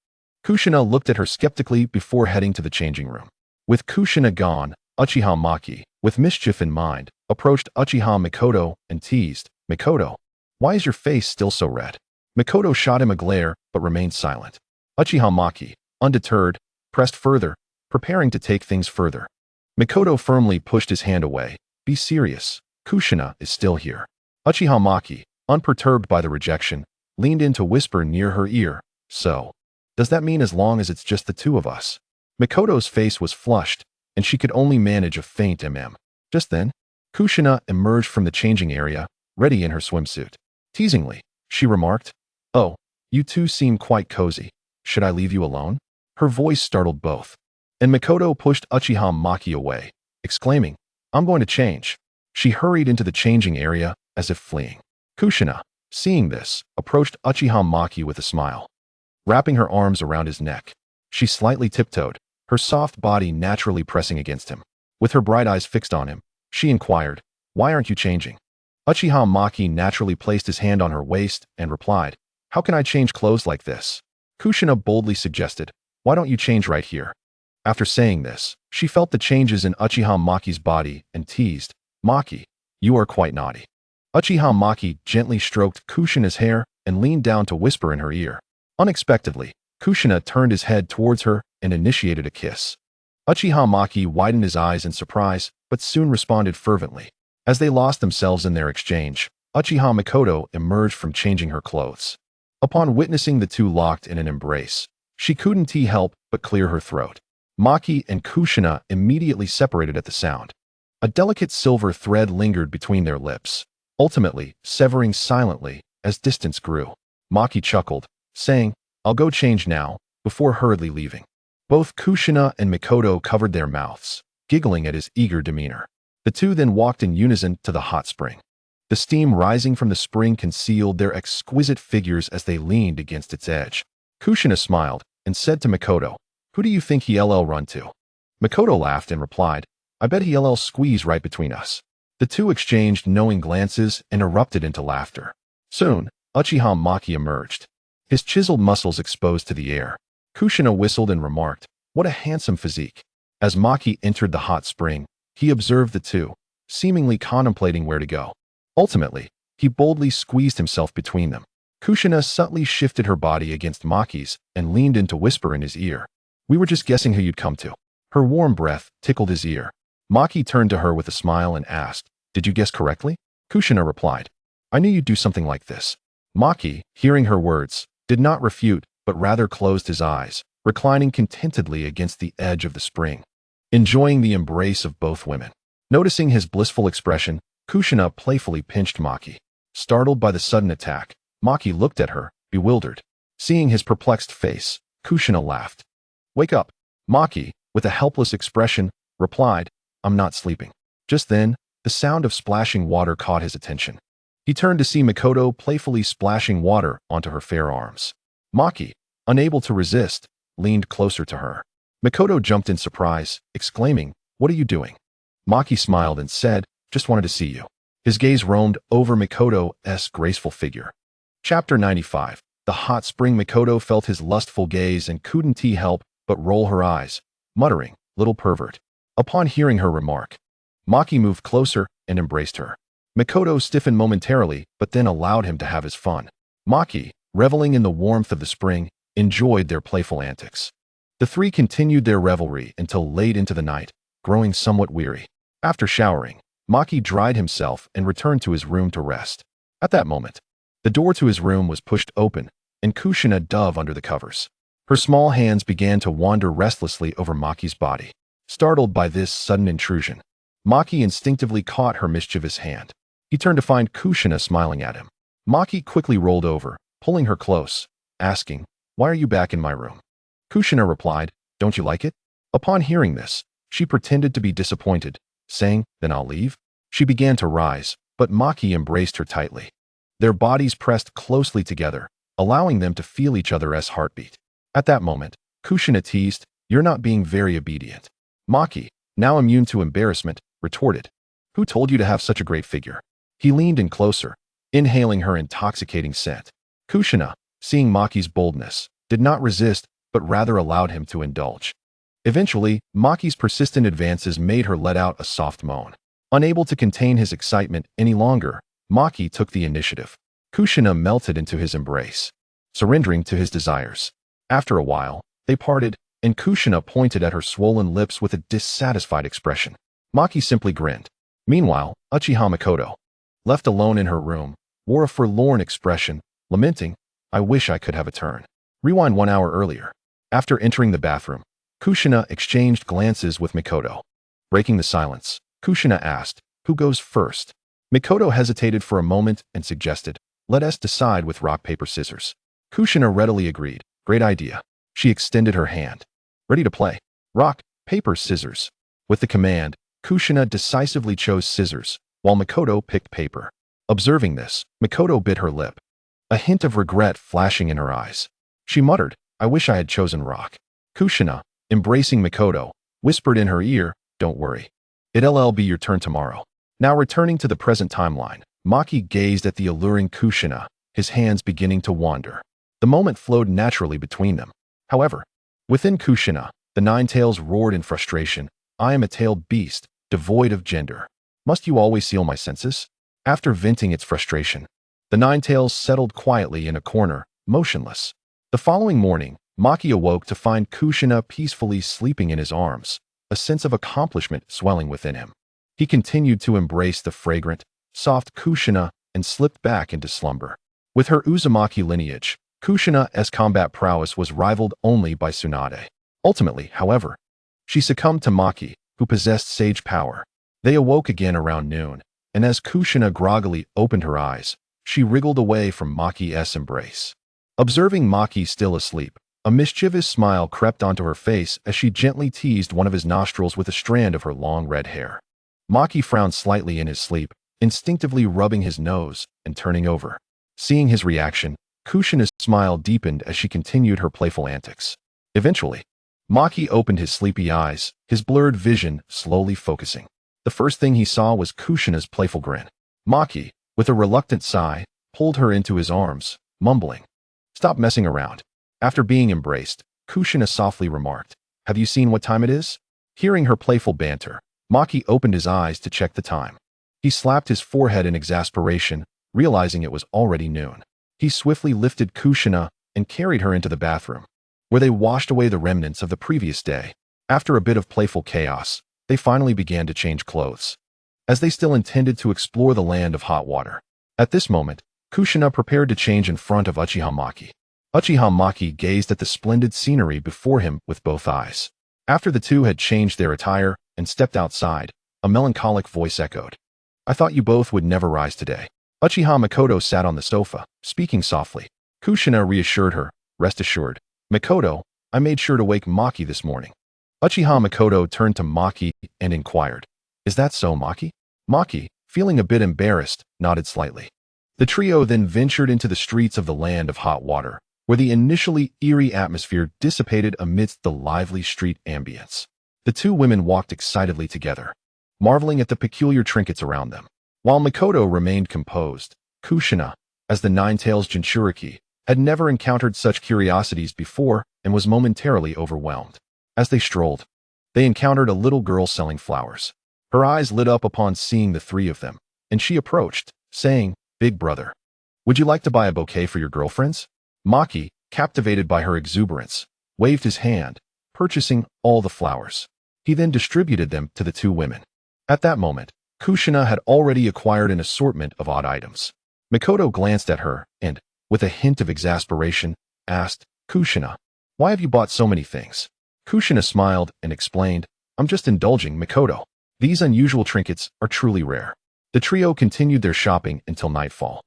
Kushina looked at her skeptically before heading to the changing room. With Kushina gone, Uchiha Maki, with mischief in mind, approached Uchiha Mikoto and teased, "Mikoto, why is your face still so red?" Mikoto shot him a glare but remained silent. Uchiha Maki, undeterred, pressed further, preparing to take things further. Mikoto firmly pushed his hand away. "Be serious. Kushina is still here." Uchiha Maki, unperturbed by the rejection, leaned in to whisper near her ear, "So, does that mean as long as it's just the two of us?" Mikoto's face was flushed, and she could only manage a faint Just then, Kushina emerged from the changing area, ready in her swimsuit. Teasingly, she remarked, "Oh, you two seem quite cozy. Should I leave you alone?" Her voice startled both, and Mikoto pushed Uchiha Maki away, exclaiming, "I'm going to change." She hurried into the changing area, as if fleeing. Kushina, seeing this, approached Uchiha Maki with a smile. Wrapping her arms around his neck, she slightly tiptoed, her soft body naturally pressing against him. With her bright eyes fixed on him, she inquired, "Why aren't you changing?" Uchiha Maki naturally placed his hand on her waist and replied, "How can I change clothes like this?" Kushina boldly suggested, "Why don't you change right here?" After saying this, she felt the changes in Uchiha Maki's body and teased, "Maki, you are quite naughty." Uchiha Maki gently stroked Kushina's hair and leaned down to whisper in her ear. Unexpectedly, Kushina turned his head towards her and initiated a kiss. Uchiha Maki widened his eyes in surprise, but soon responded fervently. As they lost themselves in their exchange, Uchiha Mikoto emerged from changing her clothes. Upon witnessing the two locked in an embrace, she couldn't help but clear her throat. Maki and Kushina immediately separated at the sound. A delicate silver thread lingered between their lips, ultimately severing silently as distance grew. Maki chuckled, saying, "I'll go change now," before hurriedly leaving. Both Kushina and Mikoto covered their mouths, giggling at his eager demeanor. The two then walked in unison to the hot spring. The steam rising from the spring concealed their exquisite figures as they leaned against its edge. Kushina smiled and said to Mikoto, "Who do you think he'll run to?" Mikoto laughed and replied, "I bet he'll squeeze right between us." The two exchanged knowing glances and erupted into laughter. Soon, Uchiha Maki emerged, his chiseled muscles exposed to the air. Kushina whistled and remarked, "What a handsome physique." As Maki entered the hot spring, he observed the two, seemingly contemplating where to go. Ultimately, he boldly squeezed himself between them. Kushina subtly shifted her body against Maki's and leaned in to whisper in his ear, "We were just guessing who you'd come to." Her warm breath tickled his ear. Maki turned to her with a smile and asked, "Did you guess correctly?" Kushina replied, "I knew you'd do something like this." Maki, hearing her words, did not refute, but rather closed his eyes, reclining contentedly against the edge of the spring, enjoying the embrace of both women. Noticing his blissful expression, Kushina playfully pinched Maki. Startled by the sudden attack, Maki looked at her, bewildered. Seeing his perplexed face, Kushina laughed. "Wake up." Maki, with a helpless expression, replied, "I'm not sleeping." Just then, the sound of splashing water caught his attention. He turned to see Mikoto playfully splashing water onto her fair arms. Maki, unable to resist, leaned closer to her. Mikoto jumped in surprise, exclaiming, "What are you doing?" Maki smiled and said, "Just wanted to see you." His gaze roamed over Mikoto's graceful figure. Chapter 95. The hot spring. Mikoto felt his lustful gaze and couldn't help but roll her eyes, muttering, "Little pervert." Upon hearing her remark, Maki moved closer and embraced her. Mikoto stiffened momentarily, but then allowed him to have his fun. Maki, reveling in the warmth of the spring, enjoyed their playful antics. The three continued their revelry until late into the night, growing somewhat weary. After showering, Maki dried himself and returned to his room to rest. At that moment, the door to his room was pushed open, and Kushina dove under the covers. Her small hands began to wander restlessly over Maki's body. Startled by this sudden intrusion, Maki instinctively caught her mischievous hand. He turned to find Kushina smiling at him. Maki quickly rolled over, pulling her close, asking, "Why are you back in my room?" Kushina replied, "Don't you like it?" Upon hearing this, she pretended to be disappointed, saying, "Then I'll leave." She began to rise, but Maki embraced her tightly. Their bodies pressed closely together, allowing them to feel each other's heartbeat. At that moment, Kushina teased, "You're not being very obedient." Maki, now immune to embarrassment, retorted, "Who told you to have such a great figure?" He leaned in closer, inhaling her intoxicating scent. Kushina, seeing Maki's boldness, did not resist, but rather allowed him to indulge. Eventually, Maki's persistent advances made her let out a soft moan. Unable to contain his excitement any longer, Maki took the initiative. Kushina melted into his embrace, surrendering to his desires. After a while, they parted, and Kushina pointed at her swollen lips with a dissatisfied expression. Maki simply grinned. Meanwhile, Uchiha Mikoto, left alone in her room, wore a forlorn expression, lamenting, "I wish I could have a turn." Rewind 1 hour earlier. After entering the bathroom, Kushina exchanged glances with Mikoto. Breaking the silence, Kushina asked, "Who goes first?" Mikoto hesitated for a moment and suggested, "Let us decide with rock, paper, scissors." Kushina readily agreed. "Great idea." She extended her hand. "Ready to play." Rock, paper, scissors. With the command, Kushina decisively chose scissors, while Mikoto picked paper. Observing this, Mikoto bit her lip, a hint of regret flashing in her eyes. She muttered, "I wish I had chosen rock." Kushina, embracing Mikoto, whispered in her ear, "Don't worry. It'll be your turn tomorrow." Now returning to the present timeline, Maki gazed at the alluring Kushina, his hands beginning to wander. The moment flowed naturally between them. However, within Kushina, the nine tails roared in frustration, "I am a tailed beast, devoid of gender. Must you always seal my senses?" After venting its frustration, the nine tails settled quietly in a corner, motionless. The following morning, Maki awoke to find Kushina peacefully sleeping in his arms, a sense of accomplishment swelling within him. He continued to embrace the fragrant, soft Kushina and slipped back into slumber. With her Uzumaki lineage, Kushina's combat prowess was rivaled only by Tsunade. Ultimately, however, she succumbed to Maki, who possessed sage power. They awoke again around noon, and as Kushina groggily opened her eyes, she wriggled away from Maki's embrace. Observing Maki still asleep, a mischievous smile crept onto her face as she gently teased one of his nostrils with a strand of her long red hair. Maki frowned slightly in his sleep, instinctively rubbing his nose and turning over. Seeing his reaction, Kushina's smile deepened as she continued her playful antics. Eventually, Maki opened his sleepy eyes, his blurred vision slowly focusing. The first thing he saw was Kushina's playful grin. Maki, with a reluctant sigh, pulled her into his arms, mumbling, "Stop messing around." After being embraced, Kushina softly remarked, "Have you seen what time it is?" Hearing her playful banter, Maki opened his eyes to check the time. He slapped his forehead in exasperation, realizing it was already noon. He swiftly lifted Kushina and carried her into the bathroom, where they washed away the remnants of the previous day. After a bit of playful chaos, they finally began to change clothes, as they still intended to explore the land of hot water. At this moment, Kushina prepared to change in front of Uchiha Maki. Uchiha Maki gazed at the splendid scenery before him with both eyes. After the two had changed their attire and stepped outside, a melancholic voice echoed, "I thought you both would never rise today." Uchiha Mikoto sat on the sofa, speaking softly. Kushina reassured her, "Rest assured, Mikoto, I made sure to wake Maki this morning." Uchiha Mikoto turned to Maki and inquired, "Is that so, Maki?" Maki, feeling a bit embarrassed, nodded slightly. The trio then ventured into the streets of the land of hot water, where the initially eerie atmosphere dissipated amidst the lively street ambience. The two women walked excitedly together, marveling at the peculiar trinkets around them. While Mikoto remained composed, Kushina, as the Nine-Tails Jinchuriki, had never encountered such curiosities before and was momentarily overwhelmed. As they strolled, they encountered a little girl selling flowers. Her eyes lit up upon seeing the three of them, and she approached, saying, "Big brother, would you like to buy a bouquet for your girlfriends?" Maki, captivated by her exuberance, waved his hand, purchasing all the flowers. He then distributed them to the two women. At that moment, Kushina had already acquired an assortment of odd items. Mikoto glanced at her and, with a hint of exasperation, asked, "Kushina, why have you bought so many things?" Kushina smiled and explained, "I'm just indulging Mikoto. These unusual trinkets are truly rare." The trio continued their shopping until nightfall.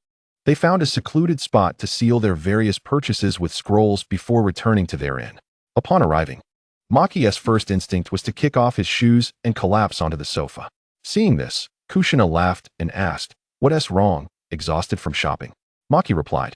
They found a secluded spot to seal their various purchases with scrolls before returning to their inn. Upon arriving, Maki's first instinct was to kick off his shoes and collapse onto the sofa. Seeing this, Kushina laughed and asked, "What's wrong, exhausted from shopping?" Maki replied,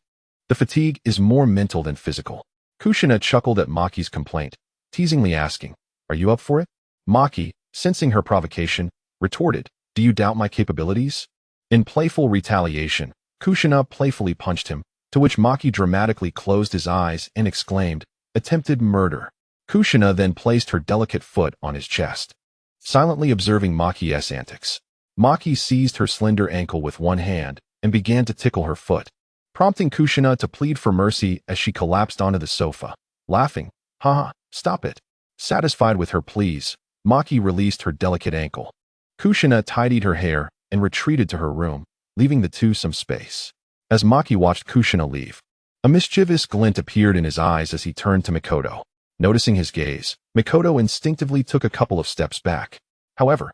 "The fatigue is more mental than physical." Kushina chuckled at Maki's complaint, teasingly asking, "Are you up for it?" Maki, sensing her provocation, retorted, "Do you doubt my capabilities?" In playful retaliation, Kushina playfully punched him, to which Maki dramatically closed his eyes and exclaimed, "Attempted murder." Kushina then placed her delicate foot on his chest. Silently observing Maki's antics, Maki seized her slender ankle with one hand and began to tickle her foot, prompting Kushina to plead for mercy as she collapsed onto the sofa, laughing, "Haha, stop it." Satisfied with her pleas, Maki released her delicate ankle. Kushina tidied her hair and retreated to her room, leaving the two some space. As Maki watched Kushina leave, a mischievous glint appeared in his eyes as he turned to Mikoto. Noticing his gaze, Mikoto instinctively took a couple of steps back. However,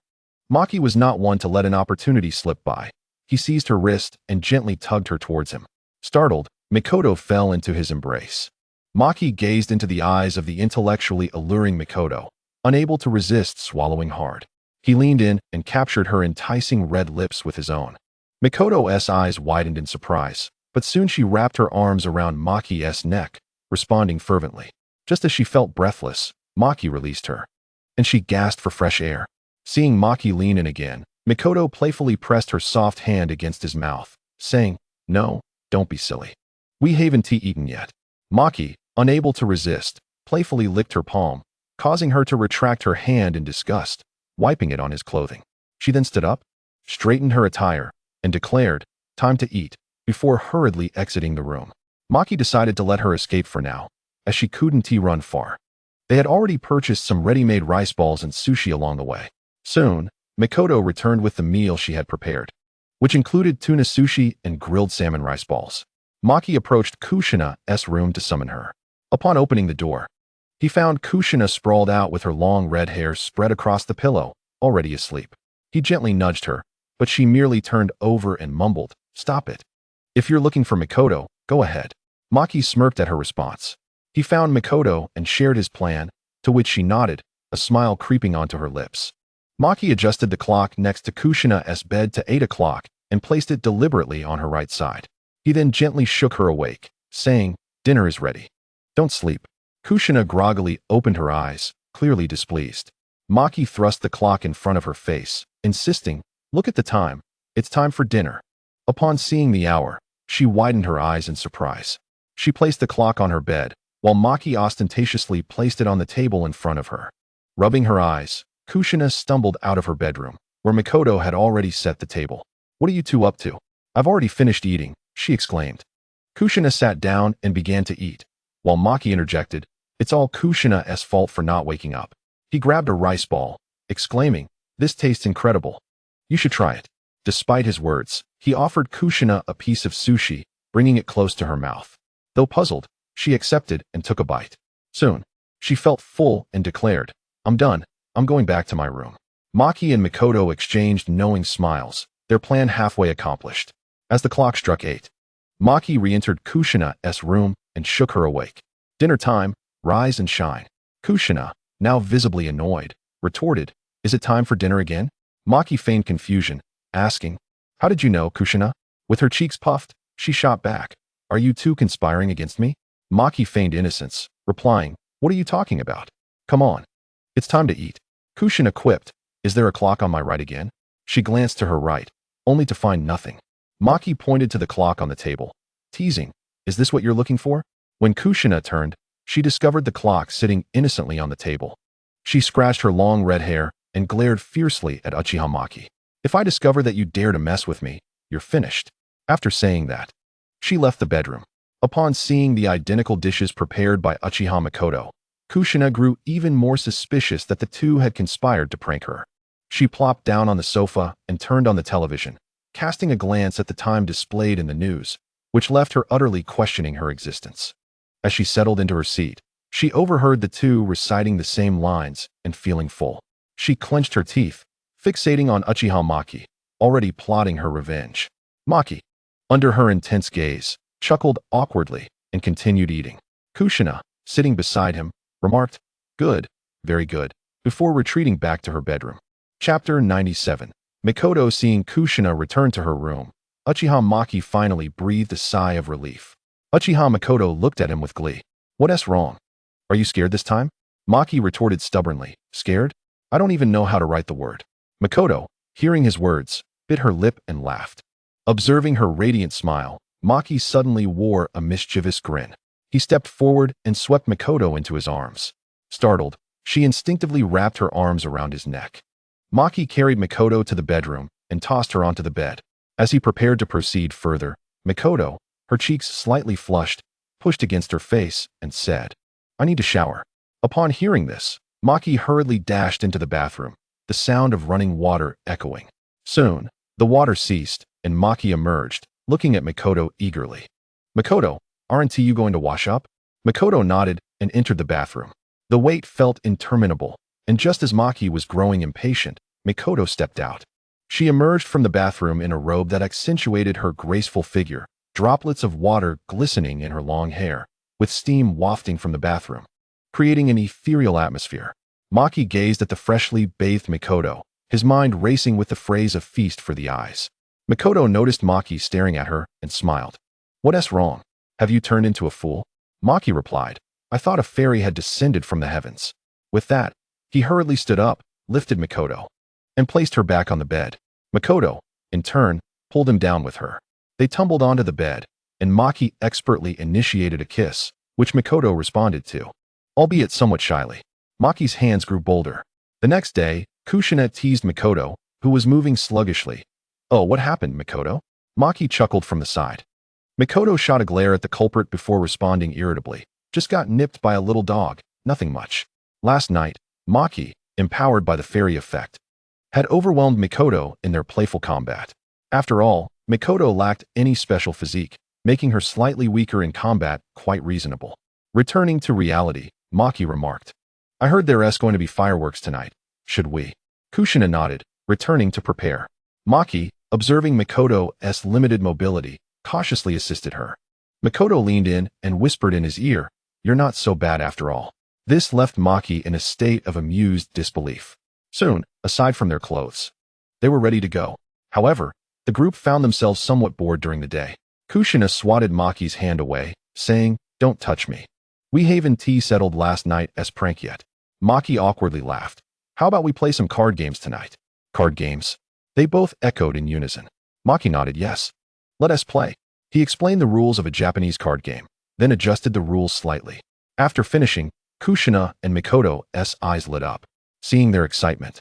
Maki was not one to let an opportunity slip by. He seized her wrist and gently tugged her towards him. Startled, Mikoto fell into his embrace. Maki gazed into the eyes of the intellectually alluring Mikoto, unable to resist swallowing hard. He leaned in and captured her enticing red lips with his own. Mikoto's eyes widened in surprise, but soon she wrapped her arms around Maki's neck, responding fervently. Just as she felt breathless, Maki released her, and she gasped for fresh air. Seeing Maki lean in again, Mikoto playfully pressed her soft hand against his mouth, saying, "No, don't be silly. We haven't eaten yet." Maki, unable to resist, playfully licked her palm, causing her to retract her hand in disgust, wiping it on his clothing. She then stood up, straightened her attire, and declared, "Time to eat," before hurriedly exiting the room. Maki decided to let her escape for now, as she couldn't run far. They had already purchased some ready-made rice balls and sushi along the way. Soon, Mikoto returned with the meal she had prepared, which included tuna sushi and grilled salmon rice balls. Maki approached Kushina's room to summon her. Upon opening the door, he found Kushina sprawled out with her long red hair spread across the pillow, already asleep. He gently nudged her, but she merely turned over and mumbled, "Stop it. If you're looking for Mikoto, go ahead." Maki smirked at her response. He found Mikoto and shared his plan, to which she nodded, a smile creeping onto her lips. Maki adjusted the clock next to Kushina's bed to 8 o'clock and placed it deliberately on her right side. He then gently shook her awake, saying, "Dinner is ready. Don't sleep." Kushina groggily opened her eyes, clearly displeased. Maki thrust the clock in front of her face, insisting, "Look at the time. It's time for dinner." Upon seeing the hour, she widened her eyes in surprise. She placed the clock on her bed, while Maki ostentatiously placed it on the table in front of her. Rubbing her eyes, Kushina stumbled out of her bedroom, where Mikoto had already set the table. "What are you two up to?" "I've already finished eating," she exclaimed. Kushina sat down and began to eat, while Maki interjected, "It's all Kushina's fault for not waking up." He grabbed a rice ball, exclaiming, "This tastes incredible. You should try it." Despite his words, he offered Kushina a piece of sushi, bringing it close to her mouth. Though puzzled, she accepted and took a bite. Soon, she felt full and declared, "I'm done. I'm going back to my room." Maki and Mikoto exchanged knowing smiles, their plan halfway accomplished. As the clock struck 8, Maki re-entered Kushina's room and shook her awake. "Dinner time, rise and shine." Kushina, now visibly annoyed, retorted, "Is it time for dinner again?" Maki feigned confusion, asking, "How did you know, Kushina?" With her cheeks puffed, she shot back, "Are you two conspiring against me?" Maki feigned innocence, replying, "What are you talking about? Come on. It's time to eat." Kushina quipped, "Is there a clock on my right again?" She glanced to her right, only to find nothing. Maki pointed to the clock on the table, teasing, "Is this what you're looking for?" When Kushina turned, she discovered the clock sitting innocently on the table. She scratched her long red hair and glared fiercely at Uchiha Maki. If I discover that you dare to mess with me, you're finished." After saying that, she left the bedroom. Upon seeing the identical dishes prepared by Uchiha Makoto, Kushina grew even more suspicious that the two had conspired to prank her. She plopped down on the sofa and turned on the television, casting a glance at the time displayed in the news, which left her utterly questioning her existence. As she settled into her seat, she overheard the two reciting the same lines and feeling full. She clenched her teeth, fixating on Uchiha Maki, already plotting her revenge. Maki, under her intense gaze, chuckled awkwardly and continued eating. Kushina, sitting beside him, remarked, "Good, very good," before retreating back to her bedroom. Chapter 97. Makoto seeing Kushina return to her room, Uchiha Maki finally breathed a sigh of relief. Uchiha Makoto looked at him with glee. "What's wrong? Are you scared this time?" Maki retorted stubbornly. "Scared? I don't even know how to write the word." Makoto, hearing his words, bit her lip and laughed. Observing her radiant smile, Maki suddenly wore a mischievous grin. He stepped forward and swept Makoto into his arms. Startled, she instinctively wrapped her arms around his neck. Maki carried Makoto to the bedroom and tossed her onto the bed. As he prepared to proceed further, Makoto, her cheeks slightly flushed, pushed against her face and said, "I need to shower." Upon hearing this, Maki hurriedly dashed into the bathroom, the sound of running water echoing. Soon, the water ceased, and Maki emerged, looking at Makoto eagerly. "Makoto, aren't you going to wash up?" Makoto nodded and entered the bathroom. The wait felt interminable, and just as Maki was growing impatient, Makoto stepped out. She emerged from the bathroom in a robe that accentuated her graceful figure, droplets of water glistening in her long hair, with steam wafting from the bathroom, creating an ethereal atmosphere. Maki gazed at the freshly bathed Makoto, his mind racing with the phrase of feast for the eyes. Makoto noticed Maki staring at her and smiled. "What's wrong? Have you turned into a fool?" Maki replied, "I thought a fairy had descended from the heavens." With that, he hurriedly stood up, lifted Makoto, and placed her back on the bed. Makoto, in turn, pulled him down with her. They tumbled onto the bed, and Maki expertly initiated a kiss, which Makoto responded to, albeit somewhat shyly. Maki's hands grew bolder. The next day, Kushina teased Makoto, who was moving sluggishly. "Oh, what happened, Makoto?" Maki chuckled from the side. Makoto shot a glare at the culprit before responding irritably. "Just got nipped by a little dog, nothing much." Last night, Maki, empowered by the fairy effect, had overwhelmed Makoto in their playful combat. After all, Makoto lacked any special physique, making her slightly weaker in combat quite reasonable. Returning to reality, Maki remarked, "I heard there's going to be fireworks tonight. Should we?" Kushina nodded, returning to prepare. Maki, observing Makoto's limited mobility, cautiously assisted her. Makoto leaned in and whispered in his ear, "You're not so bad after all." This left Maki in a state of amused disbelief. Soon, aside from their clothes, they were ready to go. However, the group found themselves somewhat bored during the day. Kushina swatted Maki's hand away, saying, "Don't touch me. We haven't tea settled last night as prank yet." Maki awkwardly laughed. "How about we play some card games tonight?" "Card games?" They both echoed in unison. Maki nodded yes. "Let us play." He explained the rules of a Japanese card game, then adjusted the rules slightly. After finishing, Kushina and Makoto's eyes lit up. Seeing their excitement,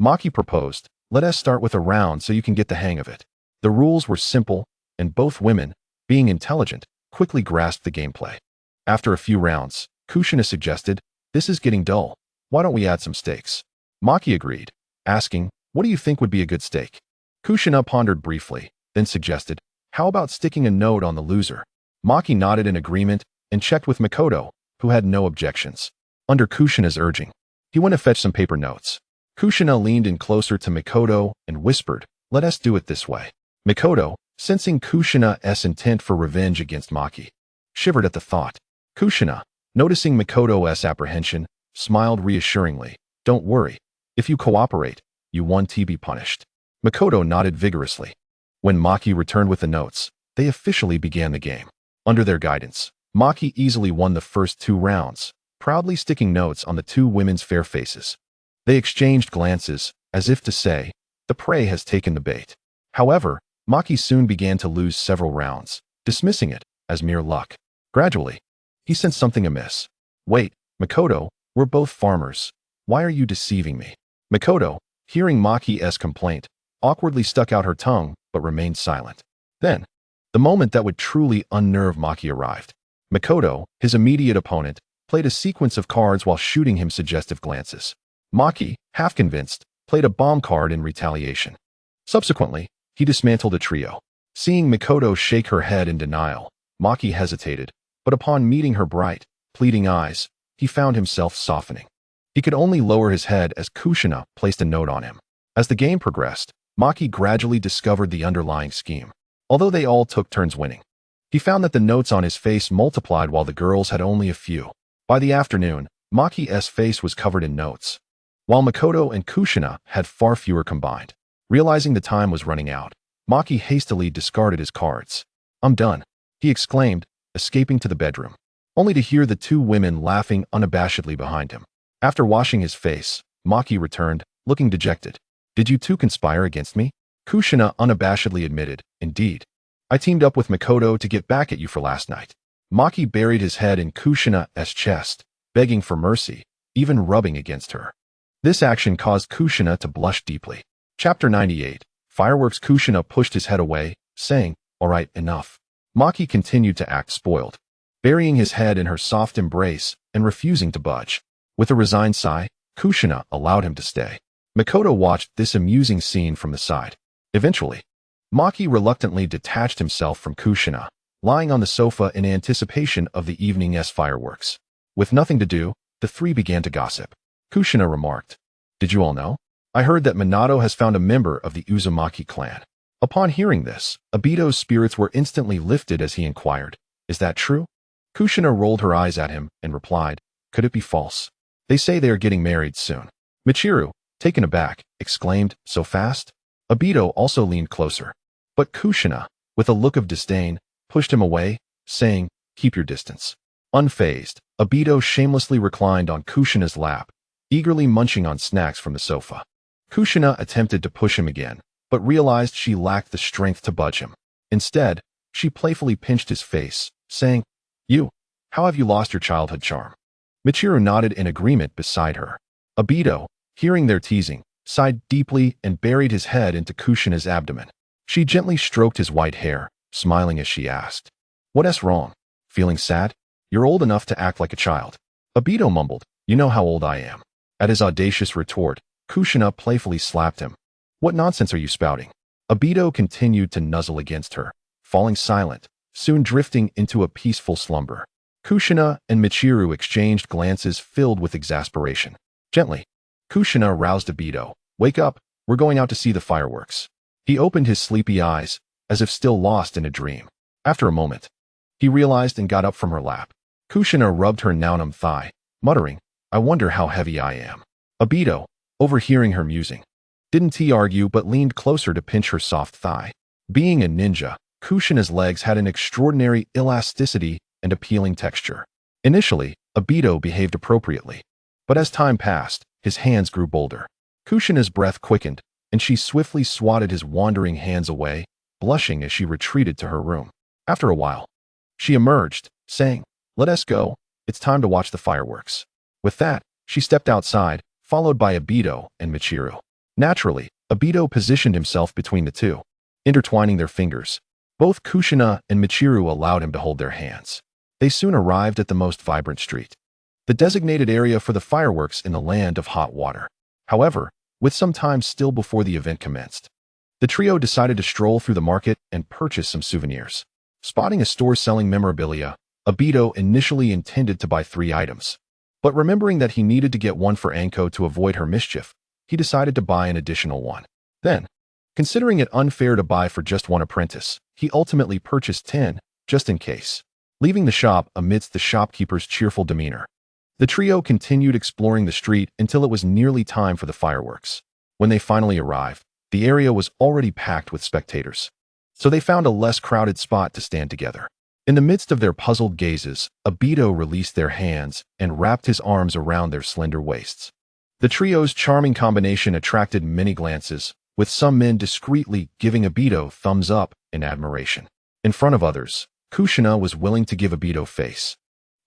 Maki proposed, "Let us start with a round so you can get the hang of it." The rules were simple, and both women, being intelligent, quickly grasped the gameplay. After a few rounds, Kushina suggested, "This is getting dull. Why don't we add some stakes?" Maki agreed, asking, "What do you think would be a good stake?" Kushina pondered briefly, then suggested, "How about sticking a note on the loser?" Maki nodded in agreement and checked with Makoto, who had no objections. Under Kushina's urging, he went to fetch some paper notes. Kushina leaned in closer to Makoto and whispered, "Let us do it this way." Makoto, sensing Kushina's intent for revenge against Maki, shivered at the thought. Kushina, noticing Makoto's apprehension, smiled reassuringly. "Don't worry. If you cooperate, you won't be punished." Makoto nodded vigorously. When Maki returned with the notes, they officially began the game. Under their guidance, Maki easily won the first 2 rounds, proudly sticking notes on the 2 women's fair faces. They exchanged glances, as if to say, "The prey has taken the bait." However, Maki soon began to lose several rounds, dismissing it as mere luck. Gradually, he sensed something amiss. "Wait, Makoto, we're both farmers. Why are you deceiving me?" Makoto, hearing Maki's complaint, awkwardly stuck out her tongue but remained silent. Then, the moment that would truly unnerve Maki arrived. Makoto, his immediate opponent, played a sequence of cards while shooting him suggestive glances. Maki, half convinced, played a bomb card in retaliation. Subsequently, he dismantled a trio. Seeing Makoto shake her head in denial, Maki hesitated, but upon meeting her bright, pleading eyes, he found himself softening. He could only lower his head as Kushina placed a note on him. As the game progressed, Maki gradually discovered the underlying scheme. Although they all took turns winning, he found that the notes on his face multiplied while the girls had only a few. By the afternoon, Maki's face was covered in notes, while Makoto and Kushina had far fewer combined. Realizing the time was running out, Maki hastily discarded his cards. "I'm done," he exclaimed, escaping to the bedroom, only to hear the two women laughing unabashedly behind him. After washing his face, Maki returned, looking dejected. "Did you two conspire against me?" Kushina unabashedly admitted, "Indeed. I teamed up with Makoto to get back at you for last night." Maki buried his head in Kushina's chest, begging for mercy, even rubbing against her. This action caused Kushina to blush deeply. Chapter 98. Fireworks. Kushina pushed his head away, saying, "All right, enough." Maki continued to act spoiled, burying his head in her soft embrace and refusing to budge. With a resigned sigh, Kushina allowed him to stay. Makoto watched this amusing scene from the side. Eventually, Maki reluctantly detached himself from Kushina, lying on the sofa in anticipation of the evening's fireworks. With nothing to do, the three began to gossip. Kushina remarked, "Did you all know? I heard that Minato has found a member of the Uzumaki clan." Upon hearing this, Obito's spirits were instantly lifted as he inquired, "Is that true?" Kushina rolled her eyes at him and replied, "Could it be false? They say they are getting married soon." Michiru, taken aback, exclaimed, "So fast?" Obito also leaned closer, but Kushina, with a look of disdain, pushed him away, saying, "Keep your distance." Unfazed, Obito shamelessly reclined on Kushina's lap, eagerly munching on snacks from the sofa. Kushina attempted to push him again, but realized she lacked the strength to budge him. Instead, she playfully pinched his face, saying, How have you lost your childhood charm?" Michiru nodded in agreement beside her. Obito, hearing their teasing, sighed deeply and buried his head into Kushina's abdomen. She gently stroked his white hair, smiling as she asked, "What's wrong? Feeling sad? You're old enough to act like a child." Obito mumbled, "You know how old I am." At his audacious retort, Kushina playfully slapped him. "What nonsense are you spouting?" Obito continued to nuzzle against her, falling silent, soon drifting into a peaceful slumber. Kushina and Michiru exchanged glances filled with exasperation. Gently, Kushina roused Obito. "Wake up, we're going out to see the fireworks." He opened his sleepy eyes, as if still lost in a dream. After a moment, he realized and got up from her lap. Kushina rubbed her now-numb thigh, muttering, "I wonder how heavy I am." Obito, overhearing her musing, didn't argue but leaned closer to pinch her soft thigh. Being a ninja, Kushina's legs had an extraordinary elasticity and appealing texture. Initially, Obito behaved appropriately, but as time passed, his hands grew bolder. Kushina's breath quickened, and she swiftly swatted his wandering hands away, blushing as she retreated to her room. After a while, she emerged, saying, "Let us go, it's time to watch the fireworks." With that, she stepped outside, followed by Obito and Michiru. Naturally, Obito positioned himself between the two, intertwining their fingers. Both Kushina and Michiru allowed him to hold their hands. They soon arrived at the most vibrant street, the designated area for the fireworks in the land of hot water. However, with some time still before the event commenced, the trio decided to stroll through the market and purchase some souvenirs. Spotting a store selling memorabilia, Obito initially intended to buy 3 items. But remembering that he needed to get one for Anko to avoid her mischief, he decided to buy an additional one. Then, considering it unfair to buy for just one apprentice, he ultimately purchased 10, just in case. Leaving the shop amidst the shopkeeper's cheerful demeanor, the trio continued exploring the street until it was nearly time for the fireworks. When they finally arrived, the area was already packed with spectators, so they found a less crowded spot to stand together. In the midst of their puzzled gazes, Obito released their hands and wrapped his arms around their slender waists. The trio's charming combination attracted many glances, with some men discreetly giving Obito thumbs up in admiration. In front of others, Kushina was willing to give Obito face,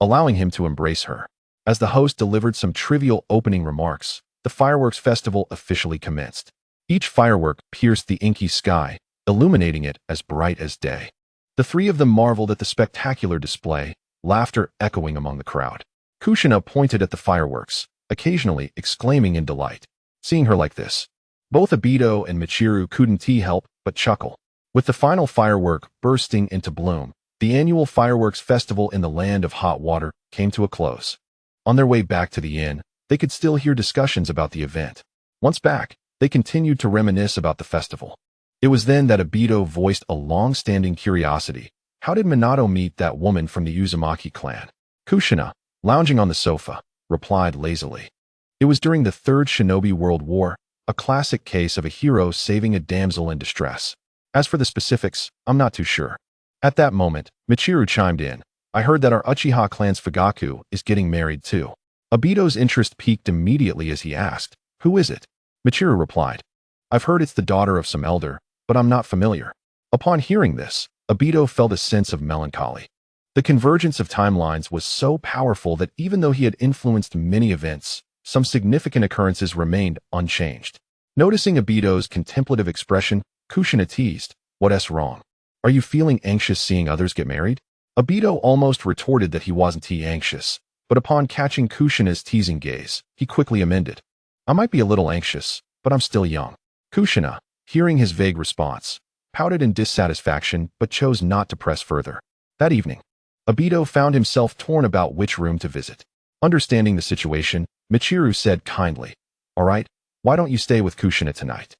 allowing him to embrace her. As the host delivered some trivial opening remarks, the fireworks festival officially commenced. Each firework pierced the inky sky, illuminating it as bright as day. The three of them marveled at the spectacular display, laughter echoing among the crowd. Kushina pointed at the fireworks, occasionally exclaiming in delight. Seeing her like this, both Obito and Michiru couldn't help but chuckle. With the final firework bursting into bloom, the annual fireworks festival in the land of hot water came to a close. On their way back to the inn, they could still hear discussions about the event. Once back, they continued to reminisce about the festival. It was then that Obito voiced a long-standing curiosity. How did Minato meet that woman from the Uzumaki clan? Kushina, lounging on the sofa, replied lazily. It was during the Third Shinobi World War, a classic case of a hero saving a damsel in distress. As for the specifics, I'm not too sure. At that moment, Michiru chimed in. I heard that our Uchiha clan's Fugaku is getting married too. Obito's interest peaked immediately as he asked, who is it? Michiru replied, I've heard it's the daughter of some elder, but I'm not familiar. Upon hearing this, Obito felt a sense of melancholy. The convergence of timelines was so powerful that even though he had influenced many events, some significant occurrences remained unchanged. Noticing Obito's contemplative expression, Kushina teased, what's wrong? Are you feeling anxious seeing others get married? Obito almost retorted that he wasn't anxious, but upon catching Kushina's teasing gaze, he quickly amended. I might be a little anxious, but I'm still young. Kushina, hearing his vague response, pouted in dissatisfaction but chose not to press further. That evening, Obito found himself torn about which room to visit. Understanding the situation, Michiru said kindly, All right, why don't you stay with Kushina tonight?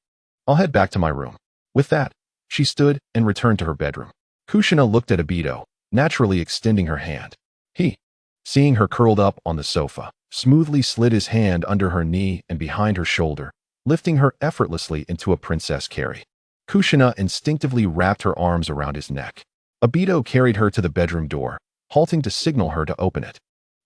I'll head back to my room. With that, she stood and returned to her bedroom. Kushina looked at Obito, naturally extending her hand. He, seeing her curled up on the sofa, smoothly slid his hand under her knee and behind her shoulder, lifting her effortlessly into a princess carry. Kushina instinctively wrapped her arms around his neck. Obito carried her to the bedroom door, halting to signal her to open it.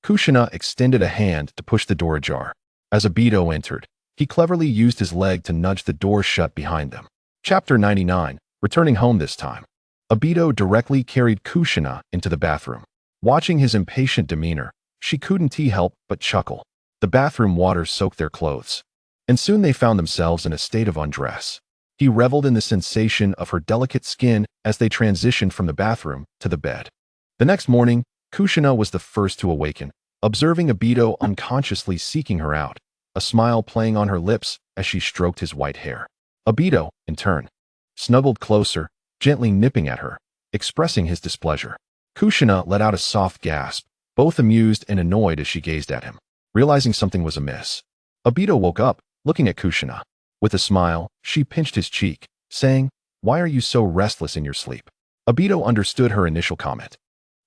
Kushina extended a hand to push the door ajar. As Obito entered, he cleverly used his leg to nudge the door shut behind them. Chapter 99, returning home this time. Obito directly carried Kushina into the bathroom. Watching his impatient demeanor, she couldn't help but chuckle. The bathroom water soaked their clothes, and soon they found themselves in a state of undress. He reveled in the sensation of her delicate skin as they transitioned from the bathroom to the bed. The next morning, Kushina was the first to awaken, observing Obito unconsciously seeking her out, a smile playing on her lips as she stroked his white hair. Obito, in turn, snuggled closer, gently nipping at her, expressing his displeasure. Kushina let out a soft gasp, both amused and annoyed as she gazed at him. Realizing something was amiss, Obito woke up, looking at Kushina. With a smile, she pinched his cheek, saying, Why are you so restless in your sleep? Obito understood her initial comment,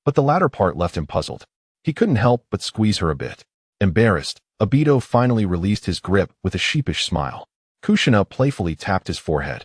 but the latter part left him puzzled. He couldn't help but squeeze her a bit. Embarrassed, Obito finally released his grip with a sheepish smile. Kushina playfully tapped his forehead,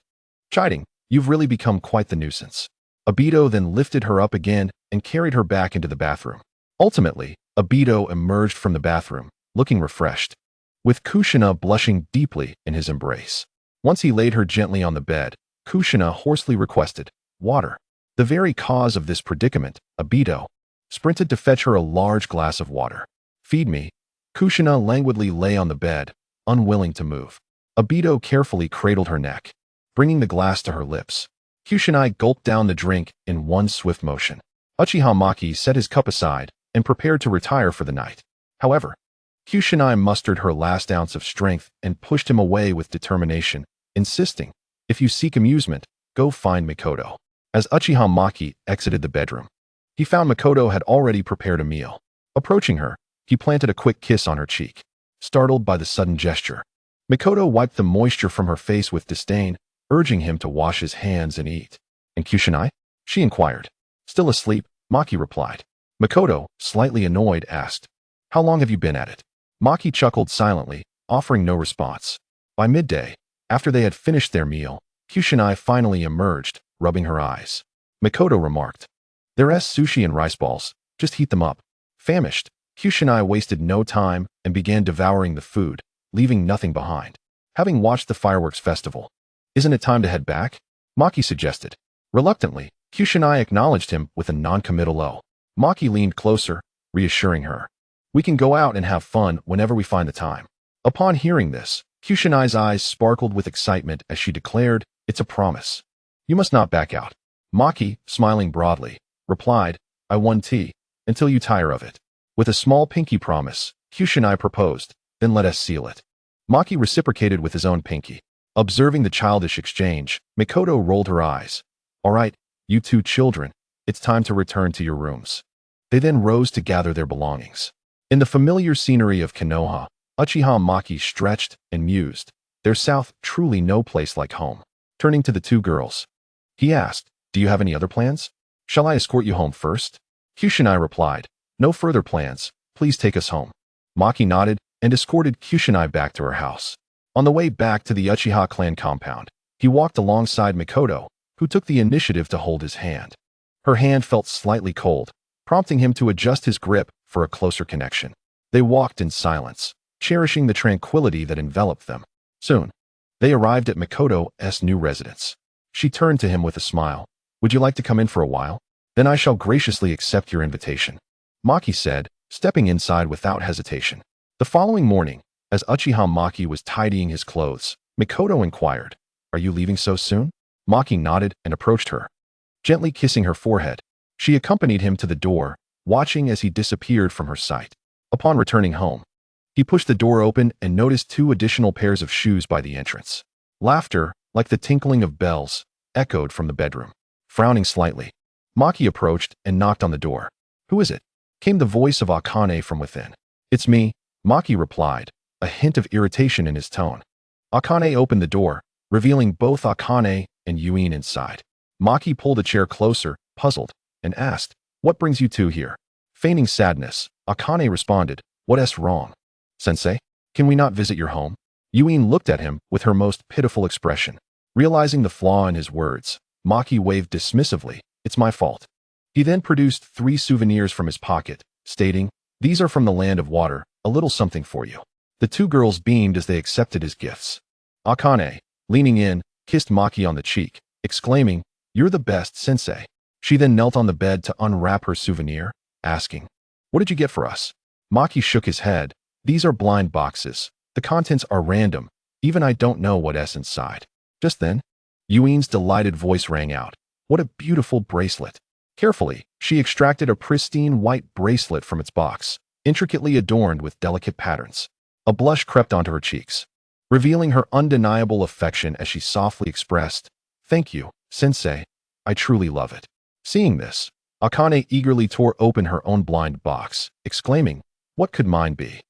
chiding, You've really become quite the nuisance. Obito then lifted her up again and carried her back into the bathroom. Ultimately, Obito emerged from the bathroom, looking refreshed, with Kushina blushing deeply in his embrace. Once he laid her gently on the bed, Kushina hoarsely requested, Water. The very cause of this predicament, Obito sprinted to fetch her a large glass of water. Feed me. Kushina languidly lay on the bed, unwilling to move. Obito carefully cradled her neck, bringing the glass to her lips. Kushina gulped down the drink in one swift motion. Uchiha Maki set his cup aside and prepared to retire for the night. However, Kushina mustered her last ounce of strength and pushed him away with determination, insisting, If you seek amusement, go find Mikoto. As Uchiha Maki exited the bedroom, he found Mikoto had already prepared a meal. Approaching her, he planted a quick kiss on her cheek. Startled by the sudden gesture, Mikoto wiped the moisture from her face with disdain, urging him to wash his hands and eat. And Kushina? She inquired. Still asleep, Maki replied. Mikoto, slightly annoyed, asked, How long have you been at it? Maki chuckled silently, offering no response. By midday, after they had finished their meal, Kushina finally emerged, rubbing her eyes. Mikoto remarked, There's sushi and rice balls, just heat them up. Famished, Kushina wasted no time and began devouring the food, leaving nothing behind. Having watched the fireworks festival, Isn't it time to head back? Maki suggested. Reluctantly, Kushina acknowledged him with a non-committal "oh." Maki leaned closer, reassuring her. We can go out and have fun whenever we find the time. Upon hearing this, Kushinai's eyes sparkled with excitement as she declared, "It's a promise. You must not back out." Maki, smiling broadly, replied, "I won tea, until you tire of it." With a small pinky promise, Kushinai proposed, "Then let us seal it." Maki reciprocated with his own pinky. Observing the childish exchange, Mikoto rolled her eyes. "All right, you two children, it's time to return to your rooms." They then rose to gather their belongings. In the familiar scenery of Konoha, Uchiha Maki stretched and mused. There's south truly no place like home. Turning to the two girls, he asked, "Do you have any other plans? Shall I escort you home first?" Kushinai replied, "No further plans. Please take us home." Maki nodded and escorted Kushinai back to her house. On the way back to the Uchiha clan compound, he walked alongside Mikoto, who took the initiative to hold his hand. Her hand felt slightly cold, prompting him to adjust his grip for a closer connection. They walked in silence, cherishing the tranquility that enveloped them. Soon, they arrived at Mikoto's new residence. She turned to him with a smile. "Would you like to come in for a while? Then I shall graciously accept your invitation," Maki said, stepping inside without hesitation. The following morning, as Uchiha Maki was tidying his clothes, Mikoto inquired, "Are you leaving so soon?" Maki nodded and approached her. Gently kissing her forehead, she accompanied him to the door, watching as he disappeared from her sight. Upon returning home, he pushed the door open and noticed 2 additional pairs of shoes by the entrance. Laughter, like the tinkling of bells, echoed from the bedroom. Frowning slightly, Maki approached and knocked on the door. "Who is it?" came the voice of Akane from within. "It's me," Maki replied, a hint of irritation in his tone. Akane opened the door, revealing both Akane and Yuin inside. Maki pulled a chair closer, puzzled, and asked, "What brings you two here?" Feigning sadness, Akane responded, "What's wrong? Sensei, can we not visit your home?" Yuin looked at him with her most pitiful expression. Realizing the flaw in his words, Maki waved dismissively, "It's my fault." He then produced 3 souvenirs from his pocket, stating, "These are from the land of water, a little something for you." The 2 girls beamed as they accepted his gifts. Akane, leaning in, kissed Maki on the cheek, exclaiming, "You're the best, sensei." She then knelt on the bed to unwrap her souvenir, asking, "What did you get for us?" Maki shook his head. "These are blind boxes. The contents are random. Even I don't know what's inside." Just then, Yuin's delighted voice rang out. "What a beautiful bracelet." Carefully, she extracted a pristine white bracelet from its box, intricately adorned with delicate patterns. A blush crept onto her cheeks, revealing her undeniable affection as she softly expressed, "Thank you, sensei. I truly love it." Seeing this, Akane eagerly tore open her own blind box, exclaiming, "What could mine be?"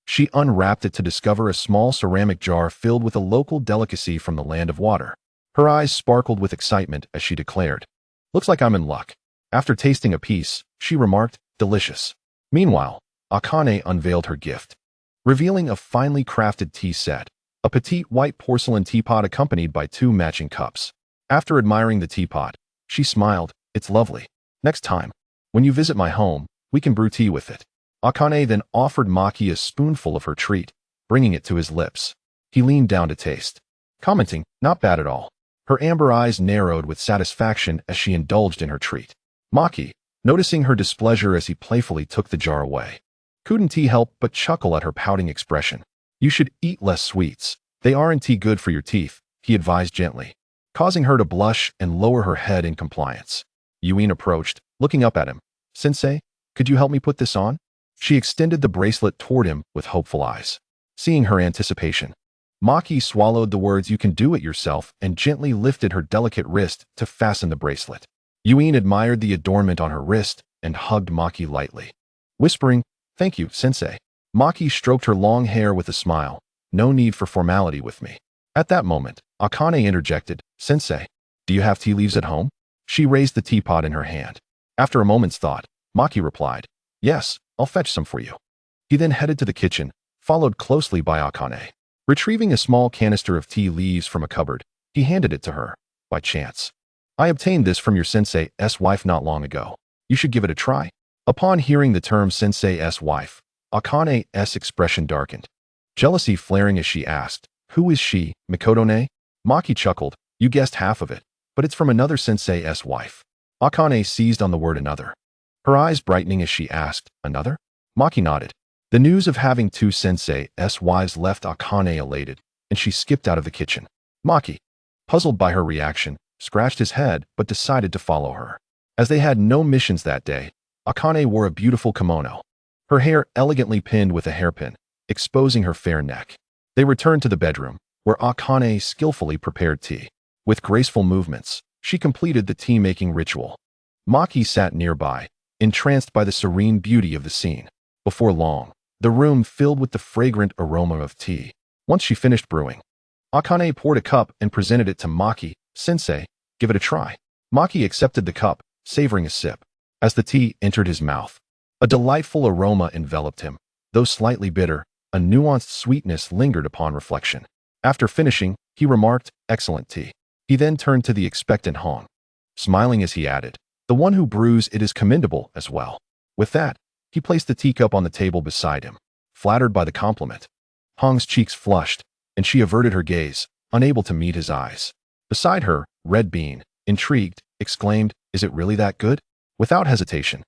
She unwrapped it to discover a small ceramic jar filled with a local delicacy from the land of water. Her eyes sparkled with excitement as she declared, "Looks like I'm in luck." After tasting a piece, she remarked, "Delicious." Meanwhile, Akane unveiled her gift, revealing a finely crafted tea set, a petite white porcelain teapot accompanied by 2 matching cups. After admiring the teapot, she smiled, "It's lovely. Next time, when you visit my home, we can brew tea with it." Akane then offered Maki a spoonful of her treat, bringing it to his lips. He leaned down to taste, commenting, "Not bad at all." Her amber eyes narrowed with satisfaction as she indulged in her treat. Maki, noticing her displeasure as he playfully took the jar away, couldn't help but chuckle at her pouting expression. "You should eat less sweets. They aren't good for your teeth," he advised gently, causing her to blush and lower her head in compliance. Yuin approached, looking up at him. "Sensei, could you help me put this on?" She extended the bracelet toward him with hopeful eyes. Seeing her anticipation, Maki swallowed the words "You can do it yourself" and gently lifted her delicate wrist to fasten the bracelet. Yuin admired the adornment on her wrist and hugged Maki lightly. Whispering, "Thank you, sensei." Maki stroked her long hair with a smile. "No need for formality with me." At that moment, Akane interjected, "Sensei, do you have tea leaves at home?" She raised the teapot in her hand. After a moment's thought, Maki replied, "Yes, I'll fetch some for you." He then headed to the kitchen, followed closely by Akane. Retrieving a small canister of tea leaves from a cupboard, he handed it to her, by chance. "I obtained this from your sensei's wife not long ago. You should give it a try." Upon hearing the term sensei's wife, Akane's expression darkened, jealousy flaring as she asked, "Who is she, Mikoto-ne?" Maki chuckled, "You guessed half of it, but it's from another sensei's wife." Akane seized on the word "another," her eyes brightening as she asked, "Another?" Maki nodded. The news of having 2 sensei's wives left Akane elated, and she skipped out of the kitchen. Maki, puzzled by her reaction, scratched his head but decided to follow her. As they had no missions that day, Akane wore a beautiful kimono, her hair elegantly pinned with a hairpin, exposing her fair neck. They returned to the bedroom, where Akane skillfully prepared tea. With graceful movements, she completed the tea-making ritual. Maki sat nearby, entranced by the serene beauty of the scene. Before long, the room filled with the fragrant aroma of tea. Once she finished brewing, Akane poured a cup and presented it to Maki. "Sensei, give it a try." Maki accepted the cup, savoring a sip. As the tea entered his mouth, a delightful aroma enveloped him. Though slightly bitter, a nuanced sweetness lingered upon reflection. After finishing, he remarked, "Excellent tea." He then turned to the expectant Hong, smiling as he added, "The one who brews it is commendable as well." With that, he placed the teacup on the table beside him. Flattered by the compliment, Hong's cheeks flushed, and she averted her gaze, unable to meet his eyes. Beside her, Red Bean, intrigued, exclaimed, "Is it really that good?" Without hesitation,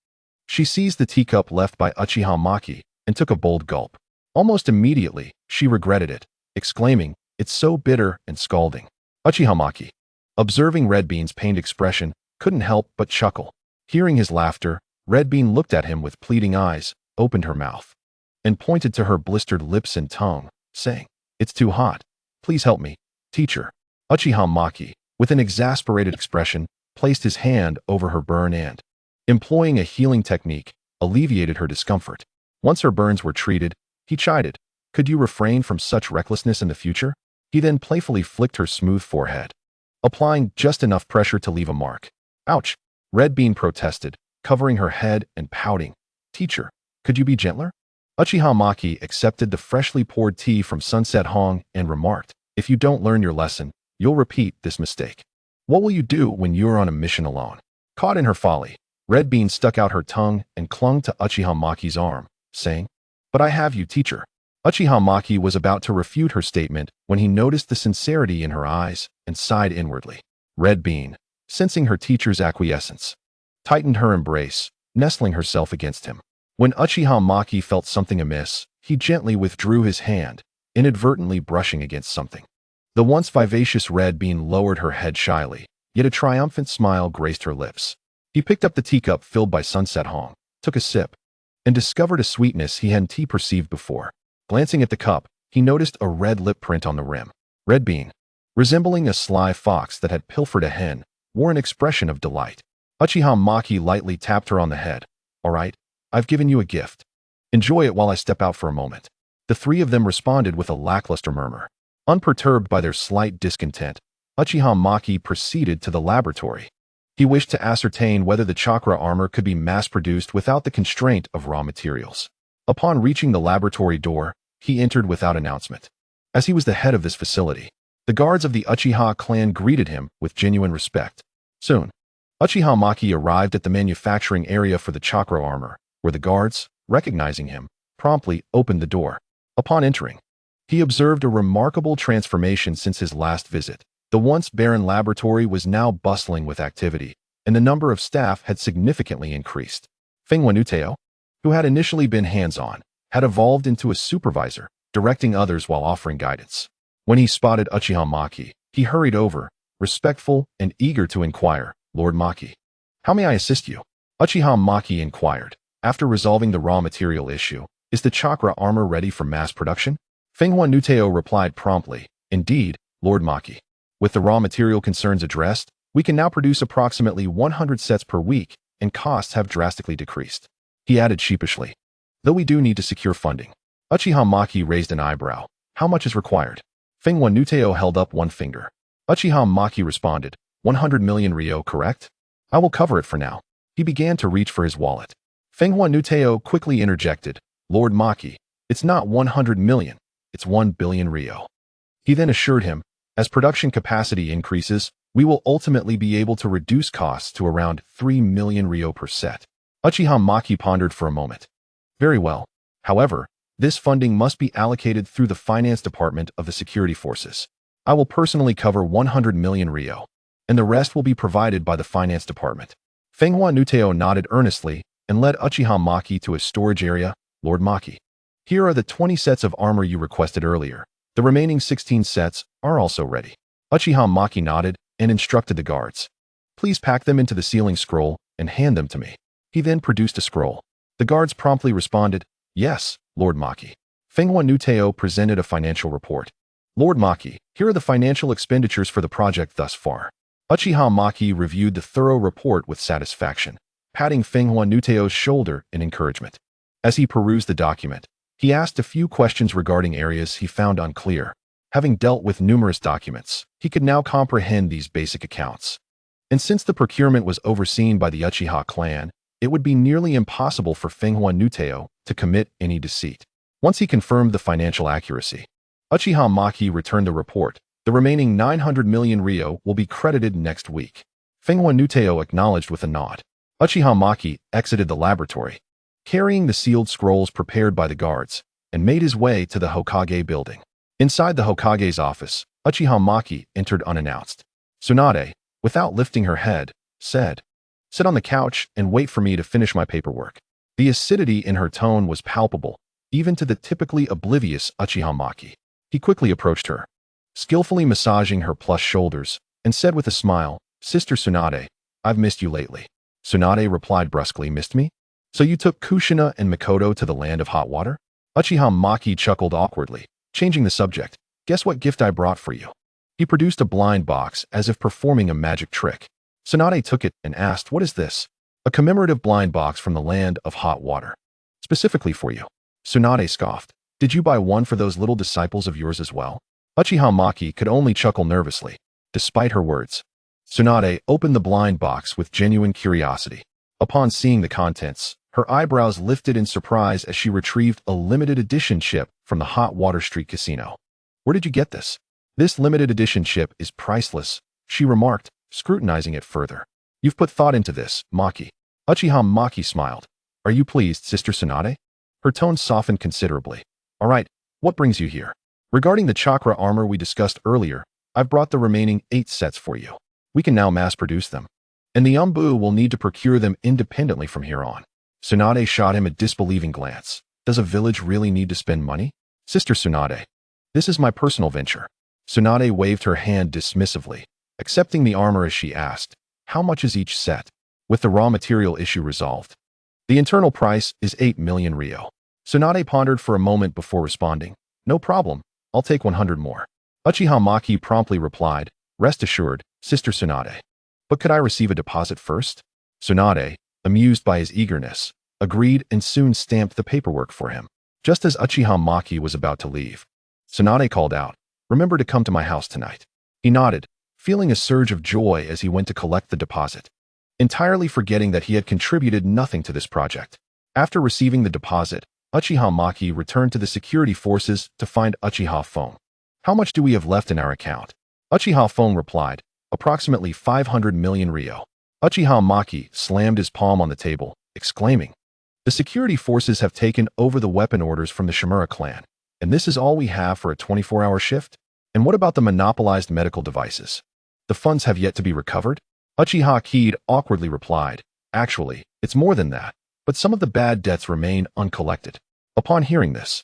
she seized the teacup left by Uchiha Maki and took a bold gulp. Almost immediately, she regretted it, exclaiming, "It's so bitter and scalding." Uchiha Maki, observing Red Bean's pained expression, couldn't help but chuckle. Hearing his laughter, Red Bean looked at him with pleading eyes, opened her mouth, and pointed to her blistered lips and tongue, saying, "It's too hot. Please help me, teacher." Uchiha Maki, with an exasperated expression, placed his hand over her burn and, employing a healing technique, alleviated her discomfort. Once her burns were treated, he chided, "Could you refrain from such recklessness in the future?" He then playfully flicked her smooth forehead, applying just enough pressure to leave a mark. "Ouch!" Red Bean protested, covering her head and pouting. "Teacher, could you be gentler?" Uchiha Maki accepted the freshly poured tea from Sunset Hong and remarked, "If you don't learn your lesson, you'll repeat this mistake. What will you do when you're on a mission alone?" Caught in her folly, Red Bean stuck out her tongue and clung to Uchiha Maki's arm, saying, "But I have you, teacher." Uchiha Maki was about to refute her statement when he noticed the sincerity in her eyes and sighed inwardly. Red Bean, sensing her teacher's acquiescence, tightened her embrace, nestling herself against him. When Uchiha Maki felt something amiss, he gently withdrew his hand, inadvertently brushing against something. The once vivacious Red Bean lowered her head shyly, yet a triumphant smile graced her lips. He picked up the teacup filled by Sunset Hong, took a sip, and discovered a sweetness he hadn't perceived before. Glancing at the cup, he noticed a red lip print on the rim. Red Bean, resembling a sly fox that had pilfered a hen, wore an expression of delight. Uchiha Maki lightly tapped her on the head. "All right, I've given you a gift. Enjoy it while I step out for a moment." The three of them responded with a lackluster murmur. Unperturbed by their slight discontent, Uchiha Maki proceeded to the laboratory. He wished to ascertain whether the chakra armor could be mass-produced without the constraint of raw materials. Upon reaching the laboratory door, he entered without announcement. As he was the head of this facility, the guards of the Uchiha clan greeted him with genuine respect. Soon, Uchiha Maki arrived at the manufacturing area for the chakra armor, where the guards, recognizing him, promptly opened the door. Upon entering, he observed a remarkable transformation since his last visit. The once barren laboratory was now bustling with activity, and the number of staff had significantly increased. Fengwanuteo, who had initially been hands-on, had evolved into a supervisor, directing others while offering guidance. When he spotted Uchiha Maki, he hurried over, respectful and eager to inquire, "Lord Maki, how may I assist you?" Uchiha Maki inquired, after resolving the raw material issue, "Is the chakra armor ready for mass production?" Fengwanuteo replied promptly, "Indeed, Lord Maki. With the raw material concerns addressed, we can now produce approximately 100 sets per week, and costs have drastically decreased." He added sheepishly, "Though we do need to secure funding." Uchiha Maki raised an eyebrow. "How much is required?" Fengwanuteo held up one finger. Uchiha Maki responded, 100 million Ryo, correct? I will cover it for now." He began to reach for his wallet. Fengwanuteo quickly interjected, "Lord Maki, it's not 100 million, it's 1 billion Ryo." He then assured him, "As production capacity increases, we will ultimately be able to reduce costs to around 3 million Ryo per set." Uchiha Maki pondered for a moment. "Very well. However, this funding must be allocated through the finance department of the security forces. I will personally cover 100 million Ryo, and the rest will be provided by the finance department." Fengwanuteo nodded earnestly and led Uchiha Maki to a storage area. "Lord Maki, here are the 20 sets of armor you requested earlier. The remaining 16 sets are also ready. Uchiha Maki nodded and instructed the guards. Please pack them into the sealing scroll and hand them to me. He then produced a scroll. The guards promptly responded, Yes, Lord Maki. Fenghua Nuteo presented a financial report. Lord Maki, here are the financial expenditures for the project thus far. Uchiha Maki reviewed the thorough report with satisfaction, patting Fenghua Nuteo's shoulder in encouragement. As he perused the document, he asked a few questions regarding areas he found unclear. Having dealt with numerous documents, he could now comprehend these basic accounts. And since the procurement was overseen by the Uchiha clan, it would be nearly impossible for Fenghua Nuteo to commit any deceit. Once he confirmed the financial accuracy, Uchiha Maki returned the report. The remaining 900 million ryo will be credited next week. Fenghua Nuteo acknowledged with a nod. Uchiha Maki exited the laboratory, carrying the sealed scrolls prepared by the guards, and made his way to the Hokage building. Inside the Hokage's office, Uchiha Maki entered unannounced. Tsunade, without lifting her head, said, Sit on the couch and wait for me to finish my paperwork. The acidity in her tone was palpable, even to the typically oblivious Uchiha Maki. He quickly approached her, skillfully massaging her plush shoulders, and said with a smile, Sister Tsunade, I've missed you lately. Tsunade replied brusquely, Missed me? So you took Kushina and Mikoto to the land of hot water? Uchiha Maki chuckled awkwardly, changing the subject. Guess what gift I brought for you? He produced a blind box as if performing a magic trick. Tsunade took it and asked, What is this? A commemorative blind box from the land of hot water. Specifically for you. Tsunade scoffed. Did you buy one for those little disciples of yours as well? Uchiha Maki could only chuckle nervously, despite her words. Tsunade opened the blind box with genuine curiosity. Upon seeing the contents, her eyebrows lifted in surprise as she retrieved a limited edition chip from the Hot Water Street Casino. Where did you get this? This limited edition chip is priceless, she remarked, scrutinizing it further. You've put thought into this, Maki. Uchiha Maki smiled. Are you pleased, Sister Tsunade? Her tone softened considerably. All right, what brings you here? Regarding the chakra armor we discussed earlier, I've brought the remaining 8 sets for you. We can now mass produce them. And the Umbu will need to procure them independently from here on. Tsunade shot him a disbelieving glance. Does a village really need to spend money? Sister Tsunade. This is my personal venture. Tsunade waved her hand dismissively, accepting the armor as she asked, How much is each set? With the raw material issue resolved. The internal price is 8 million ryo. Tsunade pondered for a moment before responding. No problem, I'll take 100 more. Uchiha Maki promptly replied, Rest assured, Sister Tsunade. But could I receive a deposit first? Tsunade, amused by his eagerness, agreed and soon stamped the paperwork for him. Just as Uchiha Maki was about to leave, Tsunade called out, Remember to come to my house tonight. He nodded, feeling a surge of joy as he went to collect the deposit, entirely forgetting that he had contributed nothing to this project. After receiving the deposit, Uchiha Maki returned to the security forces to find Uchiha Phone. How much do we have left in our account? Uchiha Phone replied, Approximately 500 million ryo. Uchiha Maki slammed his palm on the table, exclaiming, The security forces have taken over the weapon orders from the Shimura clan, and this is all we have for a 24-hour shift? And what about the monopolized medical devices? The funds have yet to be recovered? Uchiha Kid awkwardly replied, Actually, it's more than that, but some of the bad debts remain uncollected. Upon hearing this,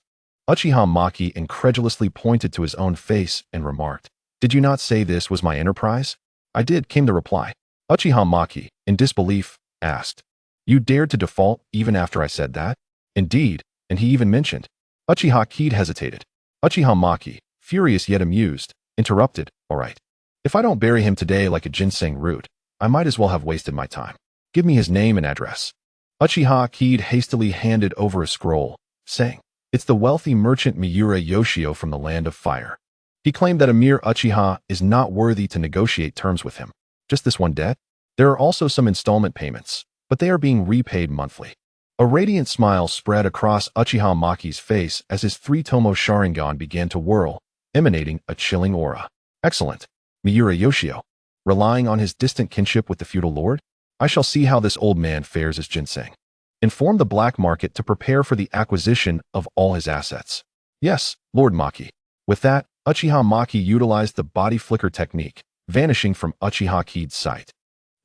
Uchiha Maki incredulously pointed to his own face and remarked, Did you not say this was my enterprise? I did, came the reply. Uchiha Maki, in disbelief, asked, You dared to default even after I said that? Indeed, and he even mentioned. Uchiha Kid hesitated. Uchiha Maki, furious yet amused, interrupted, All right. If I don't bury him today like a ginseng root, I might as well have wasted my time. Give me his name and address. Uchiha Kid hastily handed over a scroll, saying, It's the wealthy merchant Miura Yoshio from the Land of Fire. He claimed that a mere Uchiha is not worthy to negotiate terms with him. Just this one debt? There are also some installment payments, but they are being repaid monthly. A radiant smile spread across Uchiha Maki's face as his 3-tomo Sharingan began to whirl, emanating a chilling aura. Excellent. Miura Yoshio. Relying on his distant kinship with the feudal lord? I shall see how this old man fares as ginseng. Inform the black market to prepare for the acquisition of all his assets. Yes, Lord Maki. With that, Uchiha Maki utilized the body flicker technique, vanishing from Uchiha Kid's sight.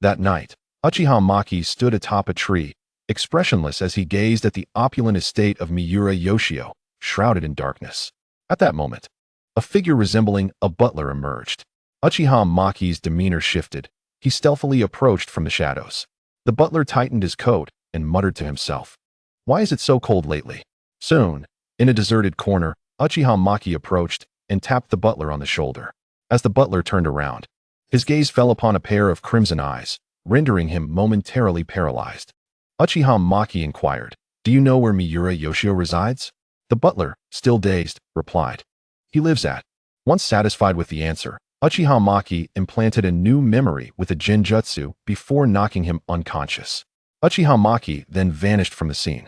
That night, Uchiha Maki stood atop a tree, expressionless as he gazed at the opulent estate of Miura Yoshio, shrouded in darkness. At that moment, A figure resembling a butler emerged. Uchiha Maki's demeanor shifted. He stealthily approached from the shadows. The butler tightened his coat and muttered to himself, "Why is it so cold lately?" Soon, in a deserted corner, Uchiha Maki approached and tapped the butler on the shoulder. As the butler turned around, his gaze fell upon a pair of crimson eyes, rendering him momentarily paralyzed. Uchiha Maki inquired, "Do you know where Miura Yoshio resides?" The butler, still dazed, replied, "He lives at." Once satisfied with the answer, Uchiha Maki implanted a new memory with a genjutsu before knocking him unconscious. Uchiha Maki then vanished from the scene.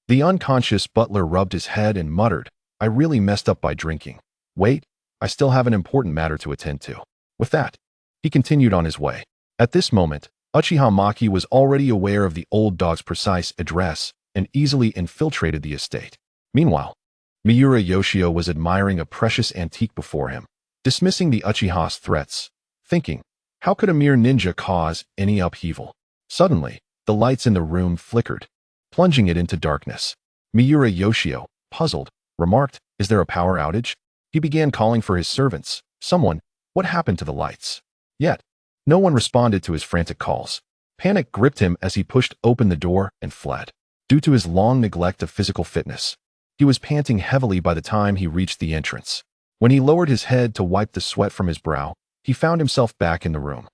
The unconscious butler rubbed his head and muttered, "I really messed up by drinking. Wait, I still have an important matter to attend to." With that, he continued on his way. At this moment, Uchiha Maki was already aware of the old dog's precise address and easily infiltrated the estate. Meanwhile, Miura Yoshio was admiring a precious antique before him, dismissing the Uchiha's threats, thinking, how could a mere ninja cause any upheaval? Suddenly, the lights in the room flickered, plunging it into darkness. Miura Yoshio, puzzled, remarked, "Is there a power outage?" He began calling for his servants. "Someone, what happened to the lights?" Yet, no one responded to his frantic calls. Panic gripped him as he pushed open the door and fled. Due to his long neglect of physical fitness, he was panting heavily by the time he reached the entrance. When he lowered his head to wipe the sweat from his brow, he found himself back in the room.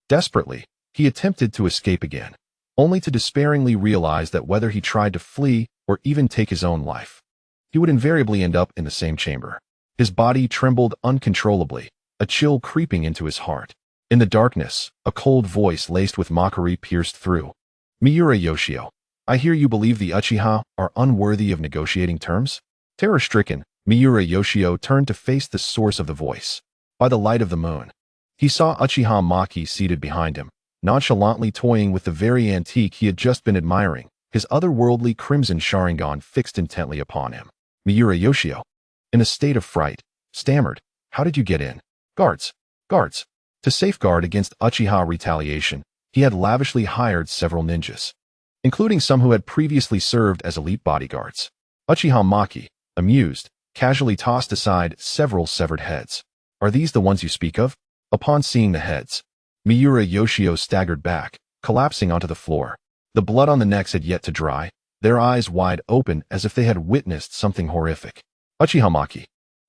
Desperately, he attempted to escape again, only to despairingly realize that whether he tried to flee or even take his own life, he would invariably end up in the same chamber. His body trembled uncontrollably, a chill creeping into his heart. In the darkness, a cold voice laced with mockery pierced through. "Miura Yoshio, I hear you believe the Uchiha are unworthy of negotiating terms?" Terror-stricken, Miura Yoshio turned to face the source of the voice. By the light of the moon, he saw Uchiha Maki seated behind him, nonchalantly toying with the very antique he had just been admiring, his otherworldly crimson Sharingan fixed intently upon him. Miura Yoshio, in a state of fright, stammered, "How did you get in?" "Guards! Guards!" To safeguard against Uchiha retaliation, he had lavishly hired several ninjas, including some who had previously served as elite bodyguards. Uchiha Maki, amused, casually tossed aside several severed heads. "Are these the ones you speak of?" Upon seeing the heads, Miura Yoshio staggered back, collapsing onto the floor. The blood on the necks had yet to dry, their eyes wide open as if they had witnessed something horrific. Uchiha Maki,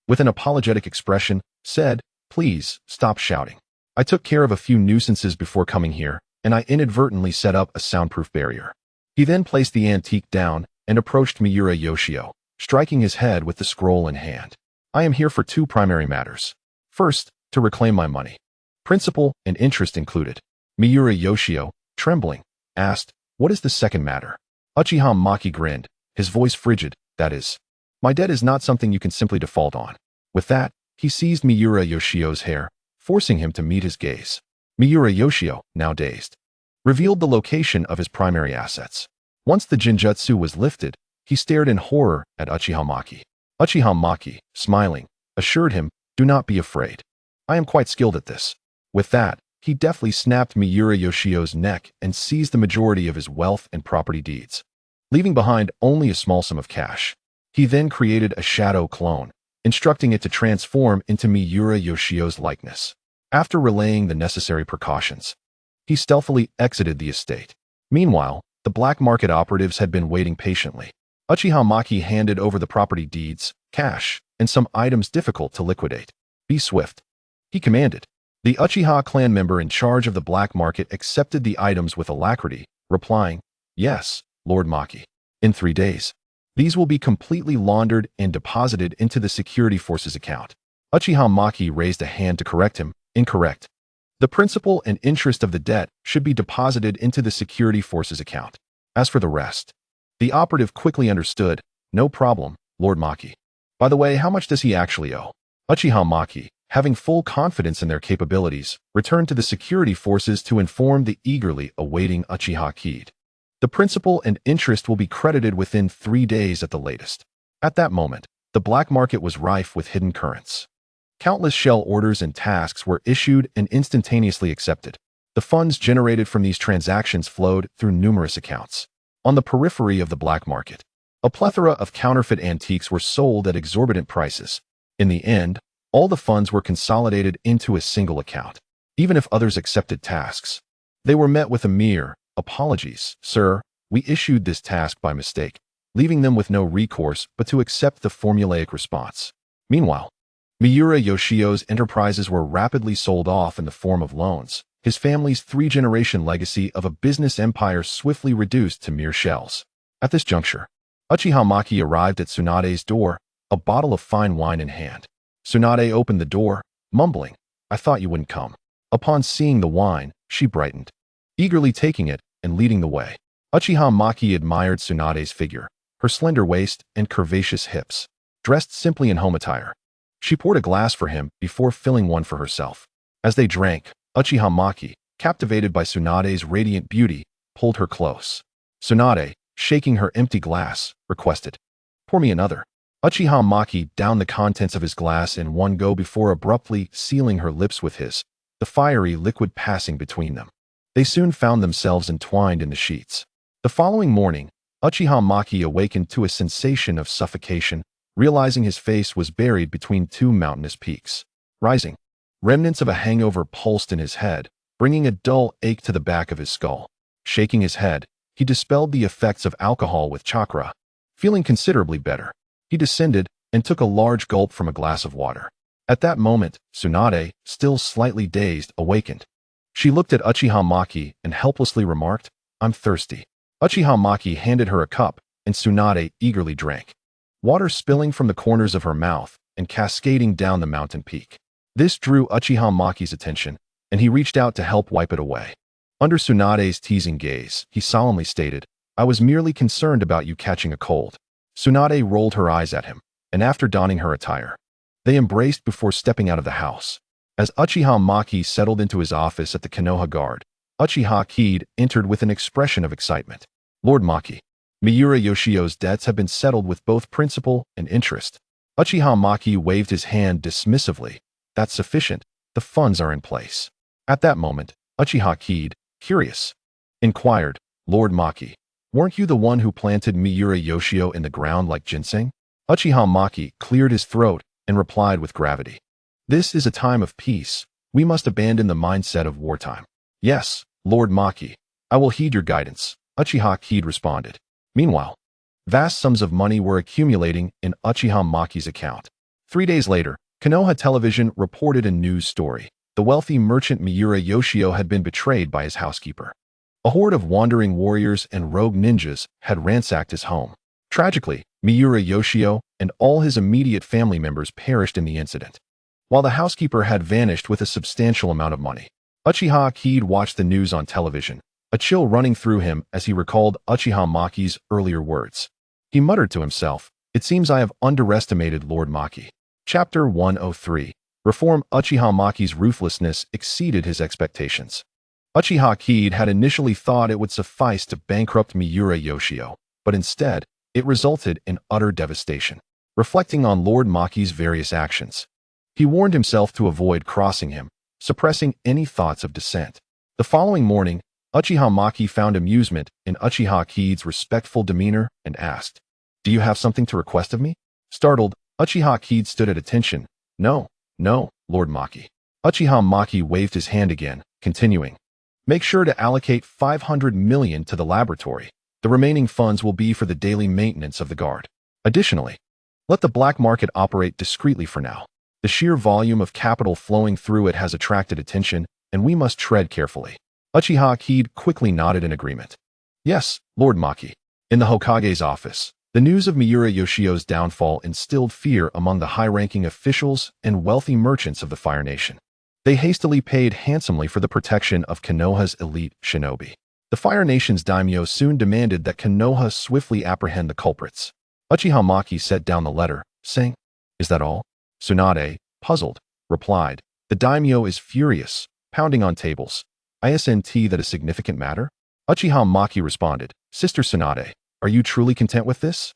with an apologetic expression, said, "Please, stop shouting. I took care of a few nuisances before coming here, and I inadvertently set up a soundproof barrier." He then placed the antique down and approached Miura Yoshio, striking his head with the scroll in hand. "I am here for two primary matters. First, to reclaim my money, principal and interest included." Miura Yoshio, trembling, asked, "What is the second matter?" Uchiha Maki grinned, his voice frigid, "That is, my debt is not something you can simply default on." With that, he seized Miura Yoshio's hair, forcing him to meet his gaze. Miura Yoshio, now dazed, revealed the location of his primary assets. Once the genjutsu was lifted, he stared in horror at Uchiha Maki. Uchiha Maki, smiling, assured him, "Do not be afraid. I am quite skilled at this." With that, he deftly snapped Miura Yoshio's neck and seized the majority of his wealth and property deeds, leaving behind only a small sum of cash. He then created a shadow clone, instructing it to transform into Miura Yoshio's likeness. After relaying the necessary precautions, he stealthily exited the estate. Meanwhile, the black market operatives had been waiting patiently. Uchiha Maki handed over the property deeds, cash, and some items difficult to liquidate. "Be swift," he commanded. The Uchiha clan member in charge of the black market accepted the items with alacrity, replying, "Yes, Lord Maki. In 3 days, these will be completely laundered and deposited into the security forces account." Uchiha Maki raised a hand to correct him. "Incorrect. The principal and interest of the debt should be deposited into the security forces account. As for the rest," the operative quickly understood, "No problem, Lord Maki. By the way, how much does he actually owe?" Uchiha Maki, having full confidence in their capabilities, returned to the security forces to inform the eagerly awaiting Uchiha Kid. "The principal and interest will be credited within 3 days at the latest." At that moment, the black market was rife with hidden currents. Countless shell orders and tasks were issued and instantaneously accepted. The funds generated from these transactions flowed through numerous accounts. On the periphery of the black market, a plethora of counterfeit antiques were sold at exorbitant prices. In the end, All the funds were consolidated into a single account. Even if others accepted tasks, they were met with a mere, "Apologies, sir, we issued this task by mistake," leaving them with no recourse but to accept the formulaic response. Meanwhile, Miura Yoshio's enterprises were rapidly sold off in the form of loans. His family's three-generation legacy of a business empire swiftly reduced to mere shells. At this juncture, Uchiha Maki arrived at Tsunade's door, a bottle of fine wine in hand. Tsunade opened the door, mumbling, "I thought you wouldn't come." Upon seeing the wine, she brightened, eagerly taking it and leading the way. Uchiha Maki admired Tsunade's figure, her slender waist and curvaceous hips. Dressed simply in home attire, she poured a glass for him before filling one for herself. As they drank, Uchiha Maki, captivated by Tsunade's radiant beauty, pulled her close. Tsunade, shaking her empty glass, requested, "Pour me another." Uchiha Maki downed the contents of his glass in one go before abruptly sealing her lips with his, the fiery liquid passing between them. They soon found themselves entwined in the sheets. The following morning, Uchiha Maki awakened to a sensation of suffocation, realizing his face was buried between two mountainous peaks. Rising, remnants of a hangover pulsed in his head, bringing a dull ache to the back of his skull. Shaking his head, he dispelled the effects of alcohol with chakra. Feeling considerably better, he descended and took a large gulp from a glass of water. At that moment, Tsunade, still slightly dazed, awakened. She looked at Uchiha Maki and helplessly remarked, "I'm thirsty." Uchiha Maki handed her a cup, and Tsunade eagerly drank. Water spilling from the corners of her mouth and cascading down the mountain peak. This drew Uchiha Maki's attention, and he reached out to help wipe it away. Under Tsunade's teasing gaze, he solemnly stated, "I was merely concerned about you catching a cold." Tsunade rolled her eyes at him, and after donning her attire, they embraced before stepping out of the house. As Uchiha Maki settled into his office at the Konoha Guard, Uchiha Kid entered with an expression of excitement. "Lord Maki, Miura Yoshio's debts have been settled with both principal and interest." Uchiha Maki waved his hand dismissively. "That's sufficient. The funds are in place." At that moment, Uchiha Kid, curious, inquired, "Lord Maki, weren't you the one who planted Miura Yoshio in the ground like ginseng?" Uchiha Maki cleared his throat and replied with gravity, "This is a time of peace. We must abandon the mindset of wartime." "Yes, Lord Maki, I will heed your guidance," Uchiha Kid responded. Meanwhile, vast sums of money were accumulating in Uchiha Maki's account. 3 days later, Konoha Television reported a news story. The wealthy merchant Miura Yoshio had been betrayed by his housekeeper. A horde of wandering warriors and rogue ninjas had ransacked his home. Tragically, Miura Yoshio and all his immediate family members perished in the incident, while the housekeeper had vanished with a substantial amount of money. Uchiha Kid watched the news on television, a chill running through him as he recalled Uchiha Maki's earlier words. He muttered to himself, "It seems I have underestimated Lord Maki." Chapter 103. Reform. Uchiha Maki's ruthlessness exceeded his expectations. Uchiha Kid had initially thought it would suffice to bankrupt Miura Yoshio, but instead, it resulted in utter devastation. Reflecting on Lord Maki's various actions, he warned himself to avoid crossing him, suppressing any thoughts of dissent. The following morning, Uchiha Maki found amusement in Uchiha Kid's respectful demeanor and asked, "Do you have something to request of me?" Startled, Uchiha Kid stood at attention. No, Lord Maki." Uchiha Maki waved his hand again, continuing, "Make sure to allocate 500 million to the laboratory. The remaining funds will be for the daily maintenance of the guard. Additionally, let the black market operate discreetly for now. The sheer volume of capital flowing through it has attracted attention, and we must tread carefully." Uchiha Kid quickly nodded in agreement. "Yes, Lord Maki." In the Hokage's office, the news of Miura Yoshio's downfall instilled fear among the high-ranking officials and wealthy merchants of the Fire Nation. They hastily paid handsomely for the protection of Konoha's elite shinobi. The Fire Nation's daimyo soon demanded that Konoha swiftly apprehend the culprits. Uchiha Maki set down the letter, saying, "Is that all?" Tsunade, puzzled, replied, "The daimyo is furious, pounding on tables. Isn't that a significant matter?" Uchiha Maki responded, "Sister Tsunade, are you truly content with this?"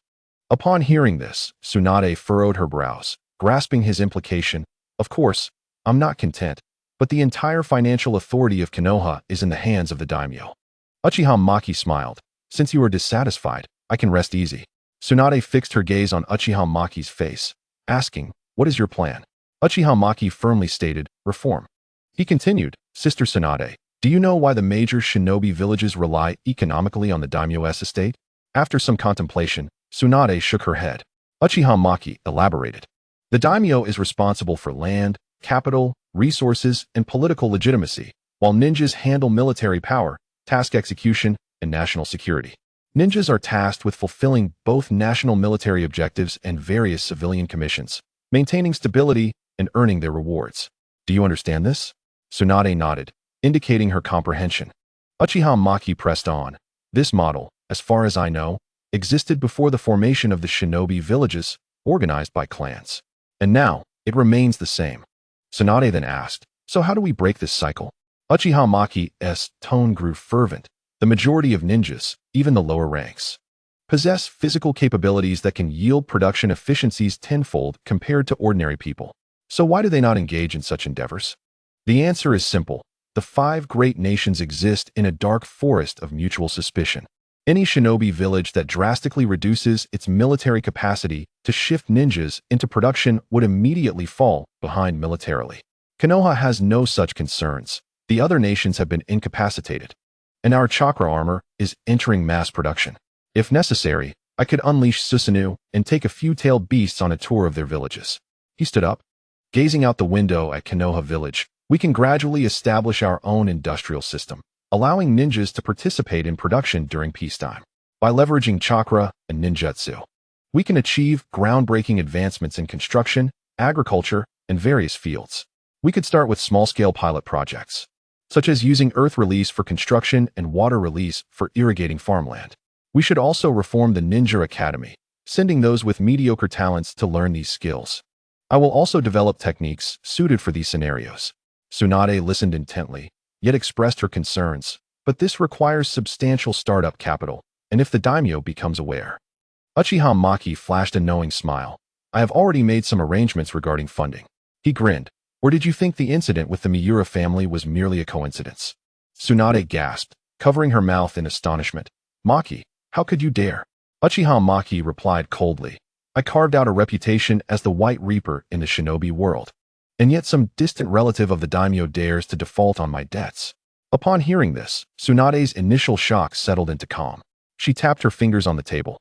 Upon hearing this, Tsunade furrowed her brows, grasping his implication. "Of course, I'm not content, but the entire financial authority of Konoha is in the hands of the daimyo." Uchiha Maki smiled. "Since you are dissatisfied, I can rest easy." Tsunade fixed her gaze on Uchiha Maki's face, asking, "What is your plan?" Uchiha Maki firmly stated, reform. He continued, Sister Tsunade, do you know why the major shinobi villages rely economically on the daimyo's estate? After some contemplation, Tsunade shook her head. Uchiha Maki elaborated. The daimyo is responsible for land, capital, resources, and political legitimacy, while ninjas handle military power, task execution, and national security. Ninjas are tasked with fulfilling both national military objectives and various civilian commissions, maintaining stability and earning their rewards. Do you understand this? Tsunade nodded, indicating her comprehension. Uchiha Maki pressed on. This model, as far as I know, existed before the formation of the shinobi villages, organized by clans. And now, it remains the same. Tsunade then asked, so how do we break this cycle? Uchiha Maki's tone grew fervent. The majority of ninjas, even the lower ranks, possess physical capabilities that can yield production efficiencies tenfold compared to ordinary people. So why do they not engage in such endeavors? The answer is simple. The 5 great nations exist in a dark forest of mutual suspicion. Any shinobi village that drastically reduces its military capacity to shift ninjas into production would immediately fall behind militarily. Konoha has no such concerns. The other nations have been incapacitated, and our chakra armor is entering mass production. If necessary, I could unleash Susanoo and take a few tailed beasts on a tour of their villages. He stood up, gazing out the window at Konoha village. We can gradually establish our own industrial system, allowing ninjas to participate in production during peacetime. By leveraging chakra and ninjutsu, we can achieve groundbreaking advancements in construction, agriculture, and various fields. We could start with small-scale pilot projects, such as using earth release for construction and water release for irrigating farmland. We should also reform the Ninja Academy, sending those with mediocre talents to learn these skills. I will also develop techniques suited for these scenarios. Tsunade listened intently, yet expressed her concerns, but this requires substantial startup capital, and if the daimyo becomes aware. Uchiha Maki flashed a knowing smile. I have already made some arrangements regarding funding. He grinned. Or did you think the incident with the Miura family was merely a coincidence? Tsunade gasped, covering her mouth in astonishment. Maki, how could you dare? Uchiha Maki replied coldly. I carved out a reputation as the White Reaper in the shinobi world, and yet some distant relative of the daimyo dares to default on my debts. Upon hearing this, Tsunade's initial shock settled into calm. She tapped her fingers on the table.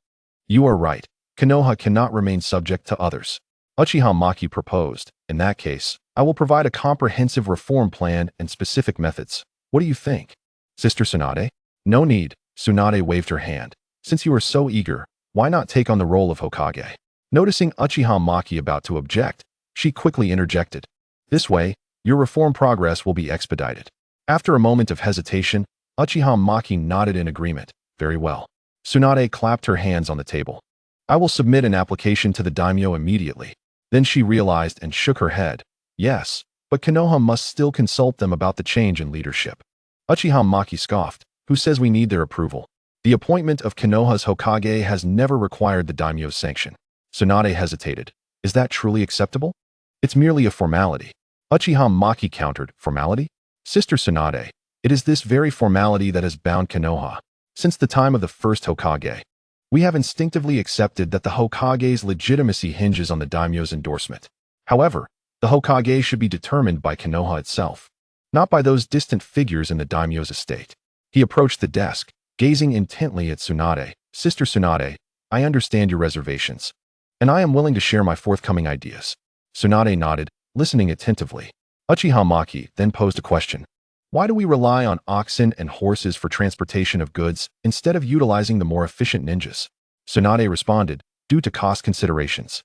You are right. Konoha cannot remain subject to others. Uchiha Maki proposed. In that case, I will provide a comprehensive reform plan and specific methods. What do you think? Sister Tsunade? No need. Tsunade waved her hand. Since you are so eager, why not take on the role of Hokage? Noticing Uchiha Maki about to object, she quickly interjected. This way, your reform progress will be expedited. After a moment of hesitation, Uchiha Maki nodded in agreement. Very well. Tsunade clapped her hands on the table. I will submit an application to the daimyo immediately. Then she realized and shook her head. Yes, but Konoha must still consult them about the change in leadership. Uchiha Maki scoffed. Who says we need their approval? The appointment of Konoha's Hokage has never required the daimyo's sanction. Tsunade hesitated. Is that truly acceptable? It's merely a formality. Uchiha Maki countered. Formality? Sister Tsunade, it is this very formality that has bound Konoha. Since the time of the first Hokage, we have instinctively accepted that the Hokage's legitimacy hinges on the daimyo's endorsement. However, the Hokage should be determined by Konoha itself, not by those distant figures in the daimyo's estate. He approached the desk, gazing intently at Tsunade. Sister Tsunade, I understand your reservations, and I am willing to share my forthcoming ideas. Tsunade nodded, listening attentively. Uchiha Maki then posed a question. Why do we rely on oxen and horses for transportation of goods instead of utilizing the more efficient ninjas? Tsunade responded, due to cost considerations.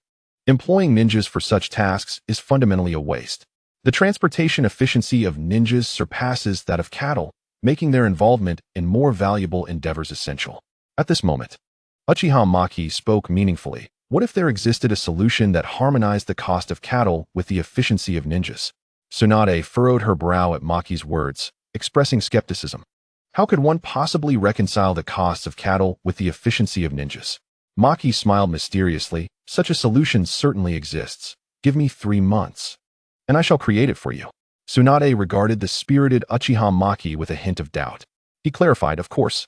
Employing ninjas for such tasks is fundamentally a waste. The transportation efficiency of ninjas surpasses that of cattle, making their involvement in more valuable endeavors essential. At this moment, Uchiha Maki spoke meaningfully. What if there existed a solution that harmonized the cost of cattle with the efficiency of ninjas? Tsunade furrowed her brow at Maki's words, expressing skepticism. How could one possibly reconcile the costs of cattle with the efficiency of ninjas? Maki smiled mysteriously. Such a solution certainly exists. Give me 3 months, and I shall create it for you. Tsunade regarded the spirited Uchiha Maki with a hint of doubt. He clarified, of course,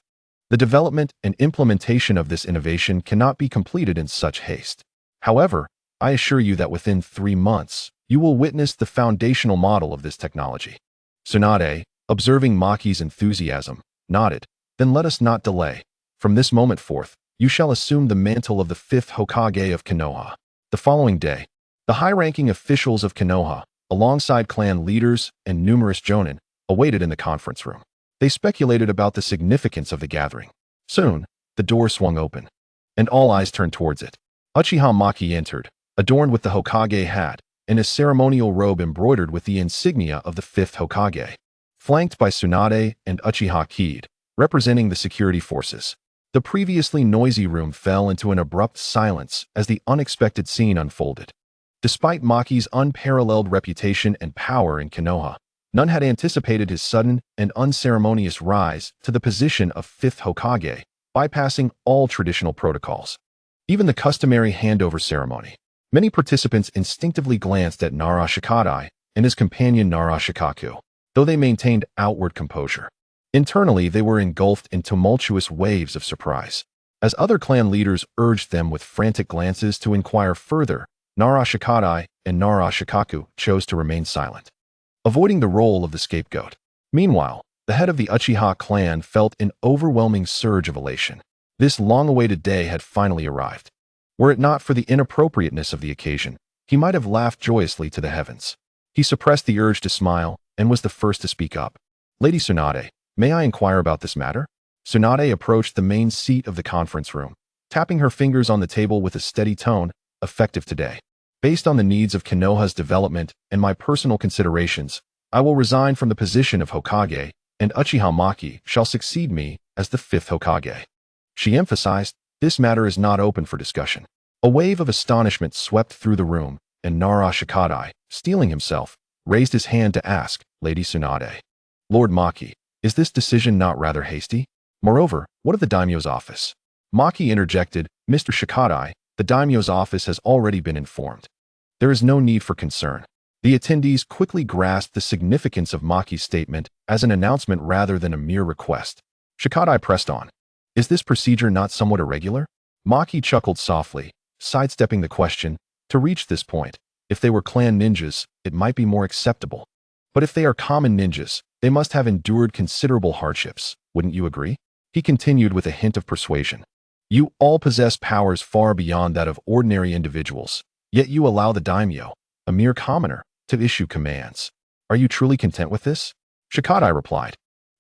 the development and implementation of this innovation cannot be completed in such haste. However, I assure you that within 3 months, You will witness the foundational model of this technology. Tsunade, observing Maki's enthusiasm, nodded. Then let us not delay. From this moment forth, you shall assume the mantle of the 5th Hokage of Konoha. The following day, the high-ranking officials of Konoha, alongside clan leaders and numerous Jonin, awaited in the conference room. They speculated about the significance of the gathering. Soon, the door swung open, and all eyes turned towards it. Uchiha Maki entered, adorned with the Hokage hat and a ceremonial robe embroidered with the insignia of the 5th Hokage, flanked by Tsunade and Uchiha Kid, representing the security forces. The previously noisy room fell into an abrupt silence as the unexpected scene unfolded. Despite Maki's unparalleled reputation and power in Konoha, none had anticipated his sudden and unceremonious rise to the position of 5th Hokage, bypassing all traditional protocols. Even the customary handover ceremony. Many participants instinctively glanced at Nara Shikadai and his companion Nara Shikaku, though they maintained outward composure. Internally, they were engulfed in tumultuous waves of surprise. As other clan leaders urged them with frantic glances to inquire further, Nara Shikadai and Nara Shikaku chose to remain silent, avoiding the role of the scapegoat. Meanwhile, the head of the Uchiha clan felt an overwhelming surge of elation. This long-awaited day had finally arrived. Were it not for the inappropriateness of the occasion, he might have laughed joyously to the heavens. He suppressed the urge to smile and was the first to speak up. "Lady Tsunade, may I inquire about this matter?" Tsunade approached the main seat of the conference room, tapping her fingers on the table with a steady tone, "Effective today. Based on the needs of Konoha's development and my personal considerations, I will resign from the position of Hokage, and Uchiha Maki shall succeed me as the 5th Hokage." She emphasized, "This matter is not open for discussion." A wave of astonishment swept through the room, and Nara Shikadai, steeling himself, raised his hand to ask, "Lady Tsunade, Lord Maki, is this decision not rather hasty? Moreover, what of the daimyo's office?" Maki interjected, "Mr. Shikadai, the daimyo's office has already been informed. There is no need for concern." The attendees quickly grasped the significance of Maki's statement as an announcement rather than a mere request. Shikadai pressed on, "Is this procedure not somewhat irregular?" Maki chuckled softly, sidestepping the question. "To reach this point, if they were clan ninjas, it might be more acceptable. But if they are common ninjas, they must have endured considerable hardships, wouldn't you agree?" He continued with a hint of persuasion. "You all possess powers far beyond that of ordinary individuals, yet you allow the daimyo, a mere commoner, to issue commands. Are you truly content with this?" Shikadai replied,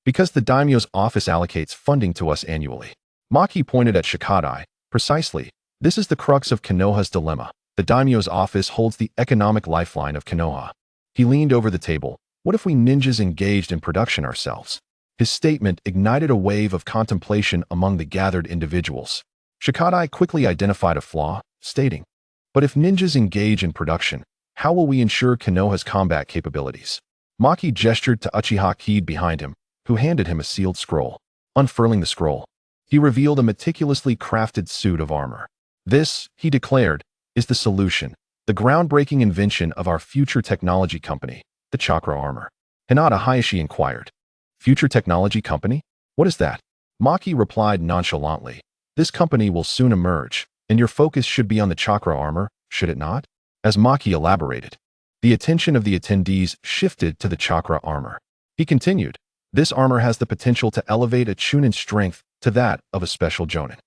"Because the daimyo's office allocates funding to us annually." Maki pointed at Shikadai, "Precisely. This is the crux of Konoha's dilemma. The daimyo's office holds the economic lifeline of Konoha." He leaned over the table. "What if we ninjas engaged in production ourselves?" His statement ignited a wave of contemplation among the gathered individuals. Shikadai quickly identified a flaw, stating, "But if ninjas engage in production, how will we ensure Konoha's combat capabilities?" Maki gestured to Uchiha Kid behind him, who handed him a sealed scroll. Unfurling the scroll, he revealed a meticulously crafted suit of armor. "This," he declared, "is the solution, the groundbreaking invention of our future technology company, the Chakra Armor." Hinata Hayashi inquired, "Future technology company? What is that?" Maki replied nonchalantly, "This company will soon emerge, and your focus should be on the Chakra Armor, should it not?" As Maki elaborated, the attention of the attendees shifted to the Chakra Armor. He continued, "This armor has the potential to elevate a Chunin's strength to that of a special Jonin."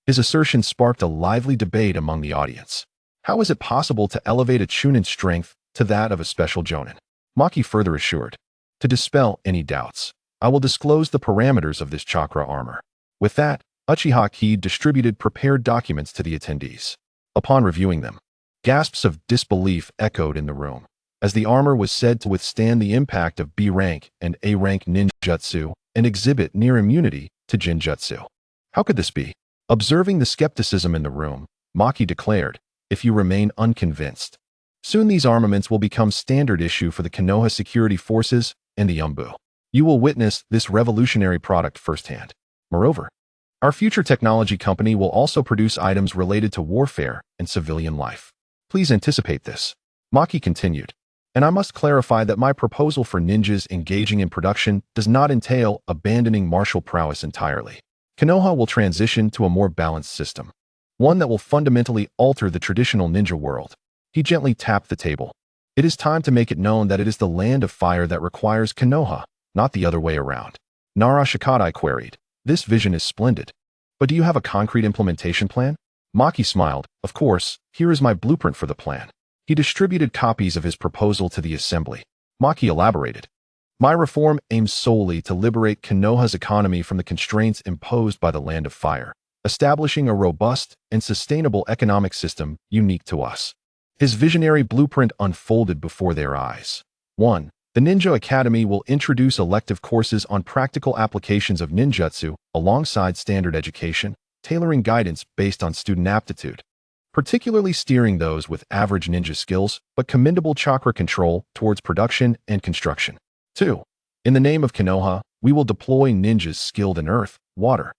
His assertion sparked a lively debate among the audience. How is it possible to elevate a Chunin's strength to that of a special Jonin? Maki further assured, "To dispel any doubts, I will disclose the parameters of this Chakra Armor." With that, Uchiha Kid distributed prepared documents to the attendees. Upon reviewing them, gasps of disbelief echoed in the room, as the armor was said to withstand the impact of B-rank and A-rank ninjutsu and exhibit near immunity to jinjutsu. How could this be? Observing the skepticism in the room, Maki declared, "If you remain unconvinced, soon these armaments will become standard issue for the Konoha security forces and the Umbu. You will witness this revolutionary product firsthand. Moreover, our future technology company will also produce items related to warfare and civilian life. Please anticipate this." Maki continued, "And I must clarify that my proposal for ninjas engaging in production does not entail abandoning martial prowess entirely. Konoha will transition to a more balanced system, one that will fundamentally alter the traditional ninja world." He gently tapped the table. It is time to make it known that it is the land of fire that requires Konoha, not the other way around. Nara Shikadai queried. This vision is splendid. But do you have a concrete implementation plan? Maki smiled. Of course, here is my blueprint for the plan. He distributed copies of his proposal to the assembly. Maki elaborated. My reform aims solely to liberate Konoha's economy from the constraints imposed by the land of fire, establishing a robust and sustainable economic system unique to us. His visionary blueprint unfolded before their eyes. 1. The Ninja Academy will introduce elective courses on practical applications of ninjutsu alongside standard education, tailoring guidance based on student aptitude, particularly steering those with average ninja skills but commendable chakra control towards production and construction. 2. In the name of Konoha, we will deploy ninjas skilled in earth, water,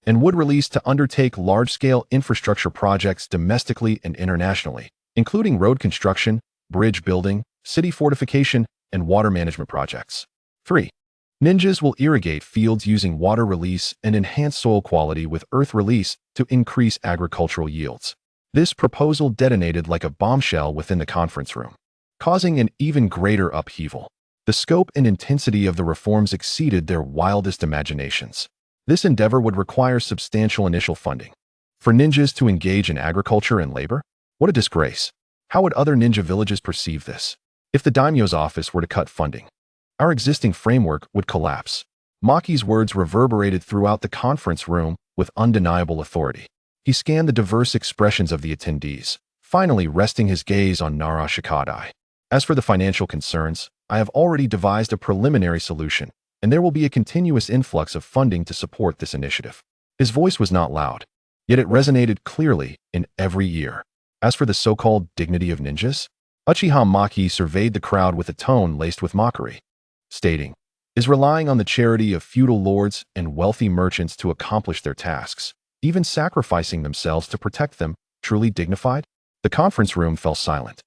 and wood release to undertake large-scale infrastructure projects domestically and internationally, including road construction, bridge building, city fortification, and water management projects. 3. Ninjas will irrigate fields using water release and enhance soil quality with earth release to increase agricultural yields. This proposal detonated like a bombshell within the conference room, causing an even greater upheaval. The scope and intensity of the reforms exceeded their wildest imaginations. This endeavor would require substantial initial funding. For ninjas to engage in agriculture and labor? What a disgrace. How would other ninja villages perceive this? If the daimyo's office were to cut funding, our existing framework would collapse. Maki's words reverberated throughout the conference room with undeniable authority. He scanned the diverse expressions of the attendees, finally resting his gaze on Nara Shikadai. As for the financial concerns, I have already devised a preliminary solution, and there will be a continuous influx of funding to support this initiative. His voice was not loud, yet it resonated clearly in every ear. As for the so-called dignity of ninjas, Uchiha Maki surveyed the crowd with a tone laced with mockery, stating, is relying on the charity of feudal lords and wealthy merchants to accomplish their tasks, even sacrificing themselves to protect them, truly dignified? The conference room fell silent,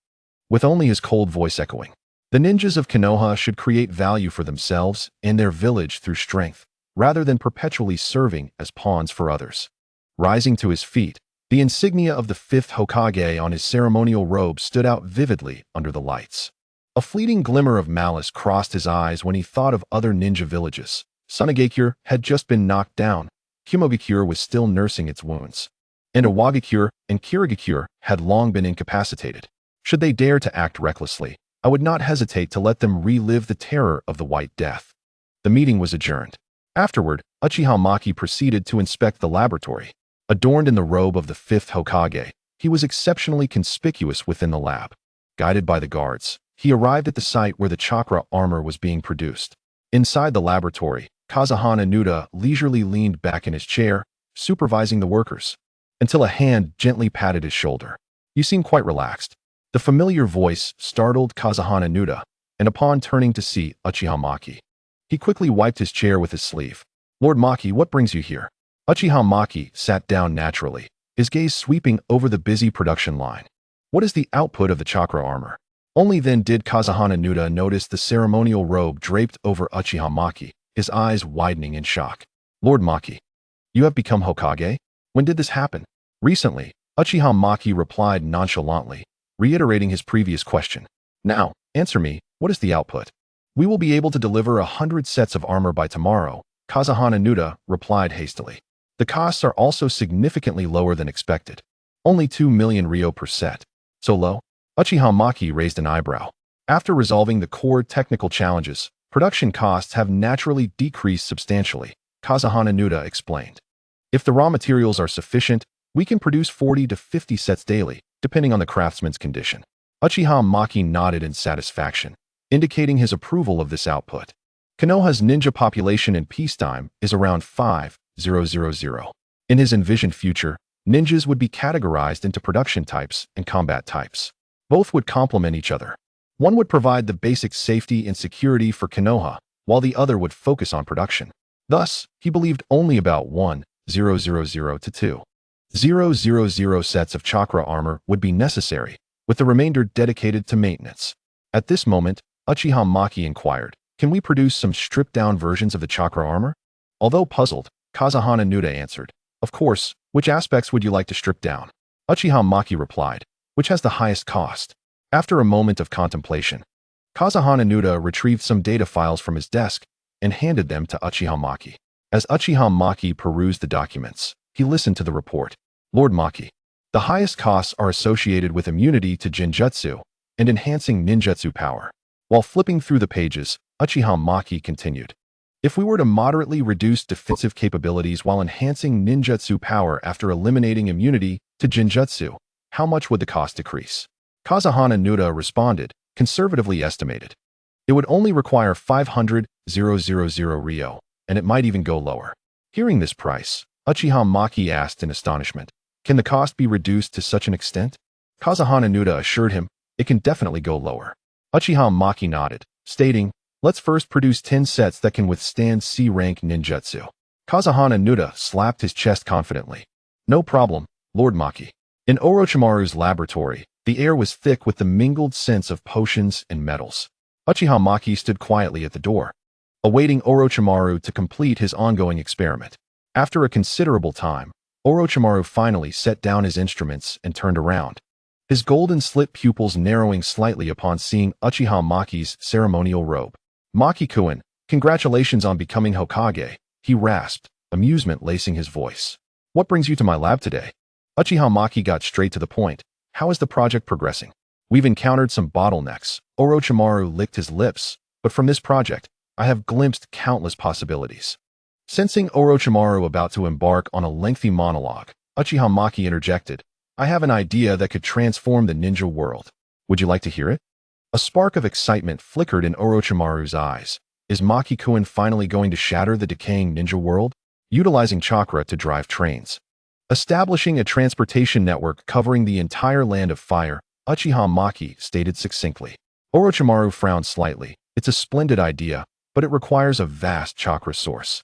with only his cold voice echoing. The ninjas of Konoha should create value for themselves and their village through strength, rather than perpetually serving as pawns for others. Rising to his feet, the insignia of the fifth Hokage on his ceremonial robe stood out vividly under the lights. A fleeting glimmer of malice crossed his eyes when he thought of other ninja villages. Tsunade had just been knocked down, Himogakure was still nursing its wounds, and Iwagakure and Kirigakure had long been incapacitated. Should they dare to act recklessly, I would not hesitate to let them relive the terror of the White Death. The meeting was adjourned. Afterward, Uchiha Maki proceeded to inspect the laboratory. Adorned in the robe of the fifth Hokage, he was exceptionally conspicuous within the lab. Guided by the guards, he arrived at the site where the chakra armor was being produced. Inside the laboratory, Kazahana Nuda leisurely leaned back in his chair, supervising the workers, until a hand gently patted his shoulder. You seem quite relaxed. The familiar voice startled Kazahana Nuda, and upon turning to see Uchiha Maki, he quickly wiped his chair with his sleeve. Lord Maki, what brings you here? Uchiha Maki sat down naturally, his gaze sweeping over the busy production line. What is the output of the chakra armor? Only then did Kazahana Nuda notice the ceremonial robe draped over Uchiha Maki, his eyes widening in shock. Lord Maki, you have become Hokage? When did this happen? Recently, Uchiha Maki replied nonchalantly, reiterating his previous question. Now, answer me, what is the output? We will be able to deliver 100 sets of armor by tomorrow, Kazahana Nuda replied hastily. The costs are also significantly lower than expected. Only 2 million ryo per set. So low? Uchiha Maki raised an eyebrow. After resolving the core technical challenges, production costs have naturally decreased substantially, Kazahana Nuda explained. If the raw materials are sufficient, we can produce 40 to 50 sets daily, depending on the craftsman's condition. Uchiha Maki nodded in satisfaction, indicating his approval of this output. Konoha's ninja population in peacetime is around 5,000. In his envisioned future, ninjas would be categorized into production types and combat types. Both would complement each other. One would provide the basic safety and security for Konoha, while the other would focus on production. Thus, he believed only about 1,000 to 2,000 sets of chakra armor would be necessary, with the remainder dedicated to maintenance. At this moment, Uchiha Maki inquired, can we produce some stripped-down versions of the chakra armor? Although puzzled, Kazahana Nuda answered, of course, which aspects would you like to strip down? Uchiha Maki replied, which has the highest cost? After a moment of contemplation, Kazahana Nuda retrieved some data files from his desk and handed them to Uchiha Maki. As Uchiha Maki perused the documents, he listened to the report. Lord Maki, the highest costs are associated with immunity to Jinjutsu and enhancing ninjutsu power. While flipping through the pages, Uchiha Maki continued. If we were to moderately reduce defensive capabilities while enhancing ninjutsu power after eliminating immunity to Jinjutsu, how much would the cost decrease? Kazahana Nuda responded, conservatively estimated. It would only require 500,000 Ryo, and it might even go lower. Hearing this price, Uchiha Maki asked in astonishment, can the cost be reduced to such an extent? Kazahana Nuda assured him, it can definitely go lower. Uchiha Maki nodded, stating, let's first produce 10 sets that can withstand C-rank ninjutsu. Kazahana Nuda slapped his chest confidently. No problem, Lord Maki. In Orochimaru's laboratory, the air was thick with the mingled scents of potions and metals. Uchiha Maki stood quietly at the door, awaiting Orochimaru to complete his ongoing experiment. After a considerable time, Orochimaru finally set down his instruments and turned around, his golden slit pupils narrowing slightly upon seeing Uchiha Maki's ceremonial robe. Maki-kun, congratulations on becoming Hokage, he rasped, amusement lacing his voice. What brings you to my lab today? Uchiha Maki got straight to the point. How is the project progressing? We've encountered some bottlenecks. Orochimaru licked his lips, but from this project, I have glimpsed countless possibilities. Sensing Orochimaru about to embark on a lengthy monologue, Uchiha Maki interjected, I have an idea that could transform the ninja world. Would you like to hear it? A spark of excitement flickered in Orochimaru's eyes. Is Maki-kun finally going to shatter the decaying ninja world? Utilizing chakra to drive trains. Establishing a transportation network covering the entire land of fire, Uchiha Maki stated succinctly. Orochimaru frowned slightly. It's a splendid idea, but it requires a vast chakra source.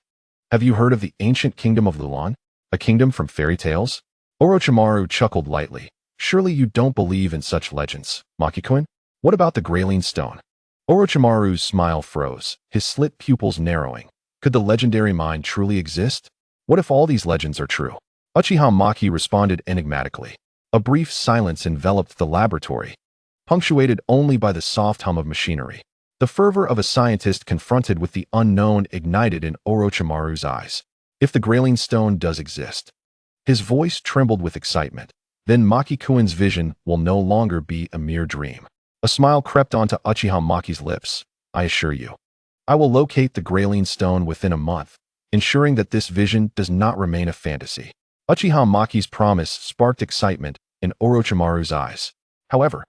Have you heard of the ancient kingdom of Lulan? A kingdom from fairy tales? Orochimaru chuckled lightly. Surely you don't believe in such legends, Maki-kun? What about the Grayling Stone? Orochimaru's smile froze, his slit pupils narrowing. Could the legendary mine truly exist? What if all these legends are true? Uchiha Maki responded enigmatically. A brief silence enveloped the laboratory, punctuated only by the soft hum of machinery. The fervor of a scientist confronted with the unknown ignited in Orochimaru's eyes. If the Grayling Stone does exist. His voice trembled with excitement. Then Maki-kun's vision will no longer be a mere dream. A smile crept onto Uchiha Maki's lips. I assure you, I will locate the Grayling Stone within a month, ensuring that this vision does not remain a fantasy. Uchiha Maki's promise sparked excitement in Orochimaru's eyes. However,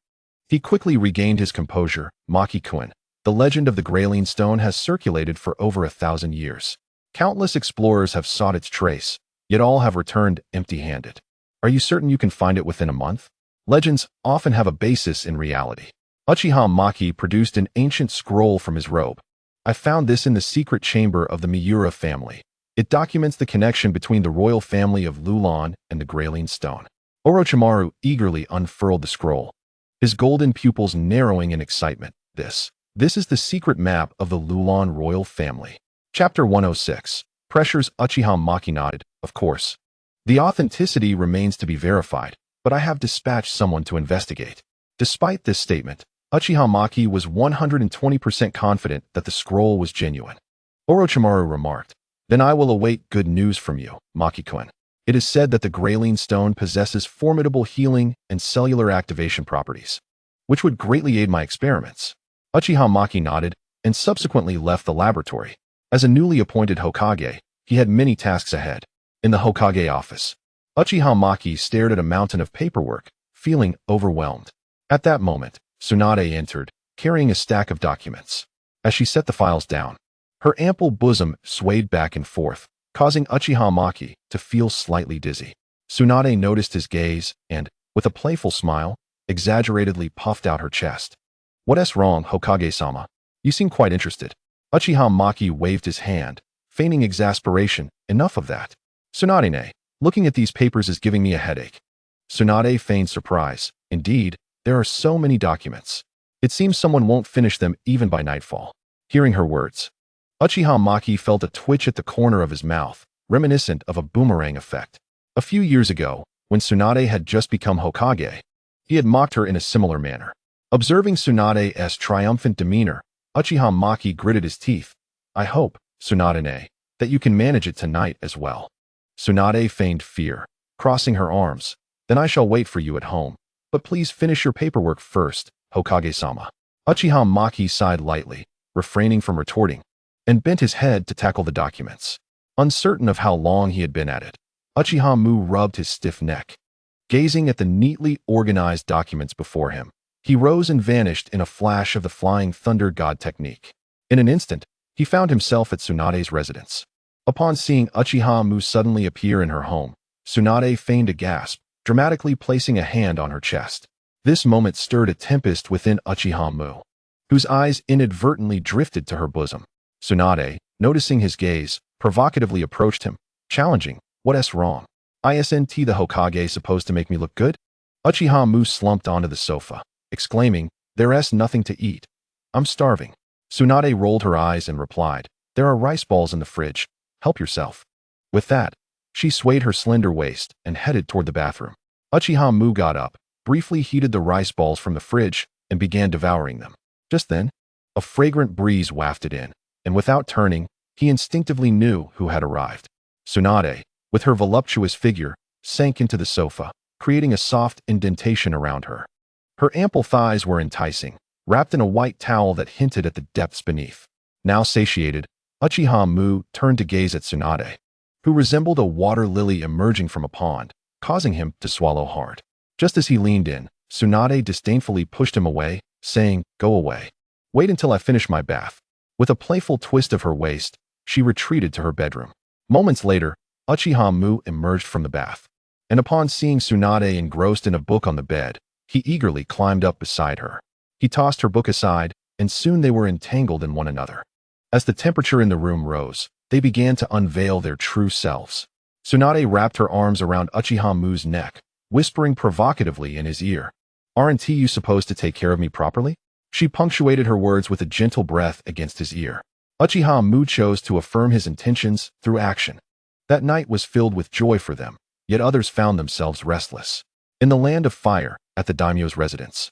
he quickly regained his composure. Maki-kun, the legend of the Grayling Stone has circulated for over 1,000 years. Countless explorers have sought its trace, yet all have returned empty-handed. Are you certain you can find it within a month? Legends often have a basis in reality. Uchiha Maki produced an ancient scroll from his robe. I found this in the secret chamber of the Miura family. It documents the connection between the royal family of Lulan and the Grayling Stone. Orochimaru eagerly unfurled the scroll, his golden pupils narrowing in excitement. This is the secret map of the Lulan royal family. Chapter 106. Pressures. Uchiha Maki nodded. Of course. The authenticity remains to be verified, but I have dispatched someone to investigate. Despite this statement, Uchiha Maki was 120% confident that the scroll was genuine. Orochimaru remarked, Then I will await good news from you, Maki-kun. It is said that the Grayling Stone possesses formidable healing and cellular activation properties, which would greatly aid my experiments. Uchiha Maki nodded and subsequently left the laboratory. As a newly appointed Hokage, he had many tasks ahead. In the Hokage office, Uchiha Maki stared at a mountain of paperwork, feeling overwhelmed. At that moment, Tsunade entered, carrying a stack of documents. As she set the files down, her ample bosom swayed back and forth, causing Uchiha Maki to feel slightly dizzy. Tsunade noticed his gaze and, with a playful smile, exaggeratedly puffed out her chest. What's wrong, Hokage-sama? You seem quite interested. Uchiha Maki waved his hand, feigning exasperation. Enough of that. Tsunade, looking at these papers is giving me a headache. Tsunade feigned surprise. Indeed, there are so many documents. It seems someone won't finish them even by nightfall. Hearing her words, Uchiha Maki felt a twitch at the corner of his mouth, reminiscent of a boomerang effect. A few years ago, when Tsunade had just become Hokage, he had mocked her in a similar manner. Observing Tsunade's triumphant demeanor, Uchiha Maki gritted his teeth. I hope, Tsunade, that you can manage it tonight as well. Tsunade feigned fear, crossing her arms. Then I shall wait for you at home. But please finish your paperwork first, Hokage-sama. Uchiha Maki sighed lightly, refraining from retorting, and bent his head to tackle the documents. Uncertain of how long he had been at it, Uchiha Mu rubbed his stiff neck. Gazing at the neatly organized documents before him, he rose and vanished in a flash of the flying thunder god technique. In an instant, he found himself at Tsunade's residence. Upon seeing Uchiha Mu suddenly appear in her home, Tsunade feigned a gasp, dramatically placing a hand on her chest. This moment stirred a tempest within Uchiha Mu, whose eyes inadvertently drifted to her bosom. Tsunade, noticing his gaze, provocatively approached him, challenging, "What's wrong? Isn't the Hokage supposed to make me look good?" Uchiha Mu slumped onto the sofa, exclaiming, "There's nothing to eat. I'm starving." Tsunade rolled her eyes and replied, "There are rice balls in the fridge. Help yourself." With that, she swayed her slender waist and headed toward the bathroom. Uchiha Mu got up, briefly heated the rice balls from the fridge, and began devouring them. Just then, a fragrant breeze wafted in, and without turning, he instinctively knew who had arrived. Tsunade, with her voluptuous figure, sank into the sofa, creating a soft indentation around her. Her ample thighs were enticing, wrapped in a white towel that hinted at the depths beneath. Now satiated, Uchiha Mu turned to gaze at Tsunade, who resembled a water lily emerging from a pond, causing him to swallow hard. Just as he leaned in, Tsunade disdainfully pushed him away, saying, "Go away. Wait until I finish my bath." With a playful twist of her waist, she retreated to her bedroom. Moments later, Uchiha Mu emerged from the bath, and upon seeing Tsunade engrossed in a book on the bed, he eagerly climbed up beside her. He tossed her book aside, and soon they were entangled in one another. As the temperature in the room rose, they began to unveil their true selves. Tsunade wrapped her arms around Uchiha Mu's neck, whispering provocatively in his ear, "Aren't you supposed to take care of me properly?" She punctuated her words with a gentle breath against his ear. Uchiha Mu chose to affirm his intentions through action. That night was filled with joy for them, yet others found themselves restless. In the land of fire, at the daimyo's residence,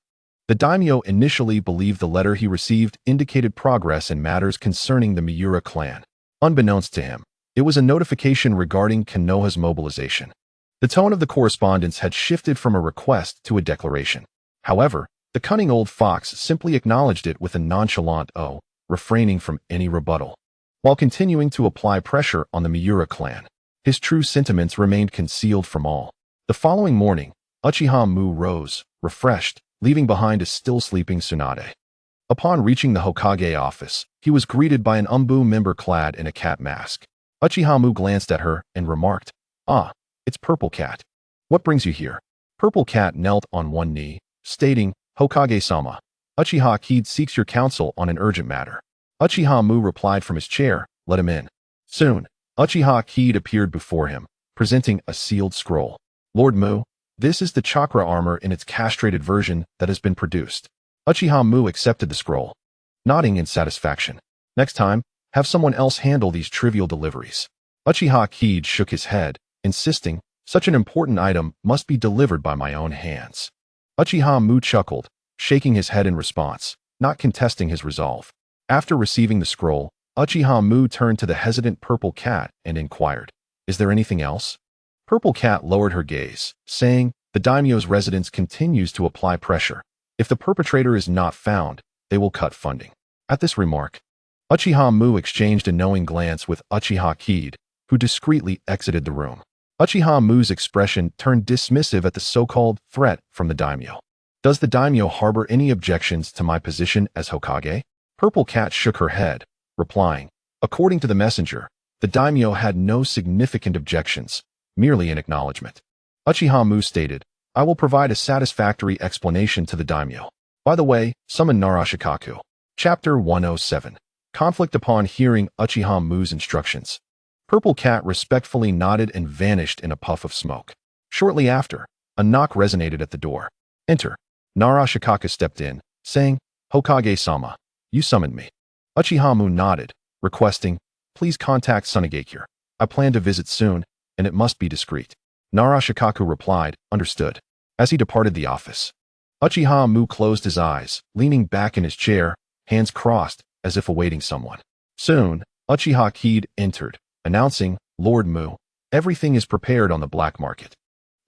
the daimyo initially believed the letter he received indicated progress in matters concerning the Miura clan. Unbeknownst to him, it was a notification regarding Konoha's mobilization. The tone of the correspondence had shifted from a request to a declaration. However, the cunning old fox simply acknowledged it with a nonchalant "oh," refraining from any rebuttal. While continuing to apply pressure on the Miura clan, his true sentiments remained concealed from all. The following morning, Uchiha Mu rose, refreshed, leaving behind a still-sleeping Tsunade. Upon reaching the Hokage office, he was greeted by an Umbu member clad in a cat mask. Uchiha Mu glanced at her and remarked, "Ah, it's Purple Cat. What brings you here?" Purple Cat knelt on one knee, stating, "Hokage-sama, Uchiha Kid seeks your counsel on an urgent matter." Uchiha Mu replied from his chair, "Let him in." Soon, Uchiha Kid appeared before him, presenting a sealed scroll. "Lord Mu, this is the chakra armor in its castrated version that has been produced." Uchiha Mu accepted the scroll, nodding in satisfaction. "Next time, have someone else handle these trivial deliveries." Uchiha Kid shook his head, insisting, "Such an important item must be delivered by my own hands." Uchiha Mu chuckled, shaking his head in response, not contesting his resolve. After receiving the scroll, Uchiha Mu turned to the hesitant Purple Cat and inquired, "Is there anything else?" Purple Cat lowered her gaze, saying, "The daimyo's residence continues to apply pressure. If the perpetrator is not found, they will cut funding." At this remark, Uchiha Mu exchanged a knowing glance with Uchiha Kid, who discreetly exited the room. Uchiha Mu's expression turned dismissive at the so-called threat from the daimyo. "Does the daimyo harbor any objections to my position as Hokage?" Purple Cat shook her head, replying, "According to the messenger, the daimyo had no significant objections, merely an acknowledgement." Uchiha Mu stated, "I will provide a satisfactory explanation to the daimyo. By the way, summon Narashikaku." Chapter 107. Conflict. Upon hearing Uchiha Mu's instructions, Purple Cat respectfully nodded and vanished in a puff of smoke. Shortly after, a knock resonated at the door. "Enter." Narashikaku stepped in, saying, "Hokage-sama, you summoned me." Uchiha Mu nodded, requesting, "Please contact Tsunade. I plan to visit soon, and it must be discreet." Narashikaku replied, "Understood," as he departed the office. Uchiha Mu closed his eyes, leaning back in his chair, hands crossed, as if awaiting someone. Soon, Uchiha Kid entered, announcing, "Lord Mu, everything is prepared on the black market."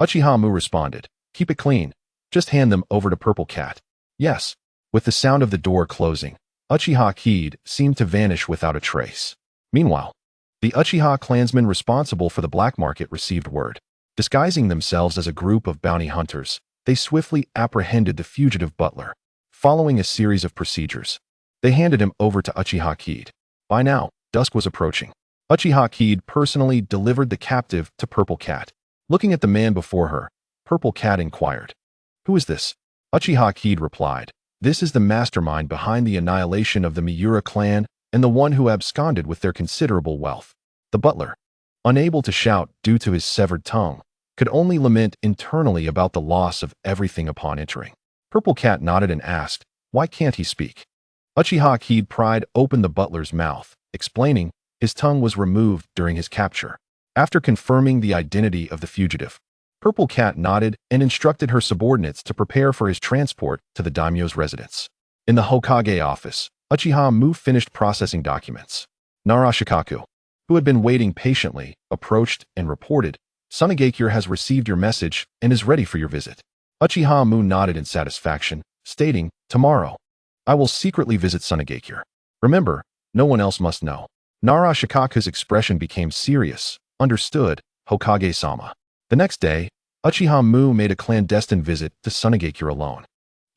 Uchiha Mu responded, "Keep it clean. Just hand them over to Purple Cat." "Yes." With the sound of the door closing, Uchiha Kid seemed to vanish without a trace. Meanwhile, the Uchiha clansmen responsible for the black market received word. Disguising themselves as a group of bounty hunters, they swiftly apprehended the fugitive butler. Following a series of procedures, they handed him over to Uchiha Kid. By now, dusk was approaching. Uchiha Kid personally delivered the captive to Purple Cat. Looking at the man before her, Purple Cat inquired, "Who is this?" Uchiha Kid replied, "This is the mastermind behind the annihilation of the Miura clan and the one who absconded with their considerable wealth." The butler, unable to shout due to his severed tongue, could only lament internally about the loss of everything upon entering. Purple Cat nodded and asked, "Why can't he speak?" Uchiha Kid pried open the butler's mouth, explaining his tongue was removed during his capture. After confirming the identity of the fugitive, Purple Cat nodded and instructed her subordinates to prepare for his transport to the daimyo's residence. In the Hokage office, Uchiha Mu finished processing documents. Narashikaku, who had been waiting patiently, approached and reported, "Tsunade has received your message and is ready for your visit." Uchiha Mu nodded in satisfaction, stating, "Tomorrow, I will secretly visit Tsunade. Remember, no one else must know." Narashikaku's expression became serious. "Understood, Hokage-sama." The next day, Uchiha Mu made a clandestine visit to Tsunade alone.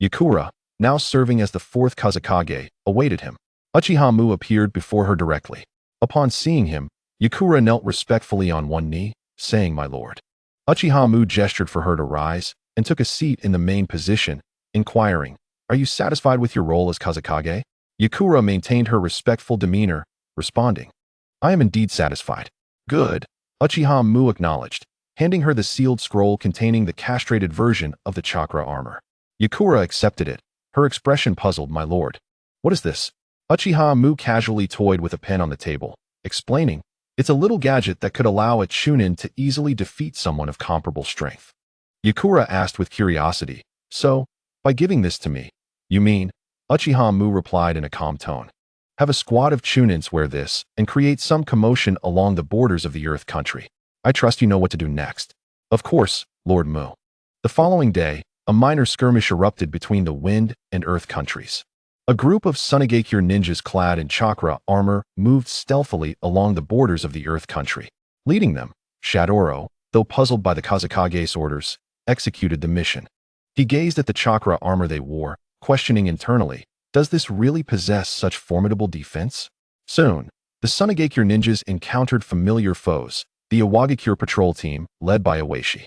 Yakura, now serving as the fourth Kazekage, awaited him. Uchiha Mu appeared before her directly. Upon seeing him, Yakura knelt respectfully on one knee, saying, "My lord." Uchiha Mu gestured for her to rise and took a seat in the main position, inquiring, "Are you satisfied with your role as Kazekage?" Yakura maintained her respectful demeanor, responding, "I am indeed satisfied." "Good," Uchiha Mu acknowledged, handing her the sealed scroll containing the castrated version of the chakra armor. Yakura accepted it, her expression puzzled. "My lord, what is this?" Uchiha Mu casually toyed with a pen on the table, explaining, "It's a little gadget that could allow a Chunin to easily defeat someone of comparable strength." Yakura asked with curiosity, "So, by giving this to me, you mean?" Uchiha Mu replied in a calm tone, "Have a squad of Chunins wear this and create some commotion along the borders of the Earth country. I trust you know what to do next." "Of course, Lord Mu." The following day, a minor skirmish erupted between the Wind and Earth countries. A group of Tsunade ninjas clad in chakra armor moved stealthily along the borders of the Earth country. Leading them, Chidori, though puzzled by the Kazekage's orders, executed the mission. He gazed at the chakra armor they wore, questioning internally, "Does this really possess such formidable defense?" Soon, the Tsunade ninjas encountered familiar foes, the Iwagakure patrol team, led by Iwashi.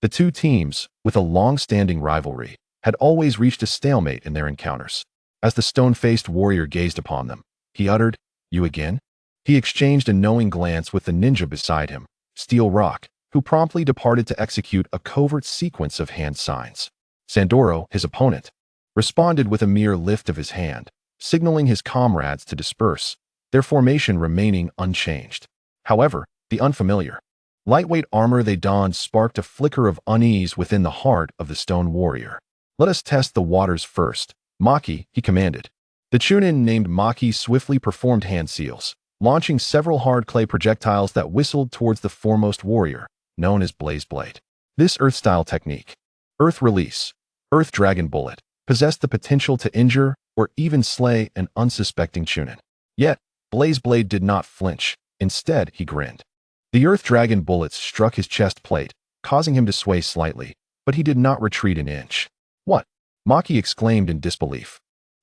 The two teams, with a long-standing rivalry, had always reached a stalemate in their encounters. As the stone-faced warrior gazed upon them, he uttered, "You again?" He exchanged a knowing glance with the ninja beside him, Steel Rock, who promptly departed to execute a covert sequence of hand signs. Sandoro, his opponent, responded with a mere lift of his hand, signaling his comrades to disperse, their formation remaining unchanged. However, the unfamiliar, lightweight armor they donned sparked a flicker of unease within the heart of the stone warrior. "Let us test the waters first, Maki," he commanded. The Chunin named Maki swiftly performed hand seals, launching several hard clay projectiles that whistled towards the foremost warrior, known as Blaze Blade. This Earth-style technique, Earth Release, Earth Dragon Bullet, possessed the potential to injure or even slay an unsuspecting Chunin. Yet, Blaze Blade did not flinch. Instead, he grinned. The Earth Dragon bullets struck his chest plate, causing him to sway slightly, but he did not retreat an inch. "What?" Maki exclaimed in disbelief.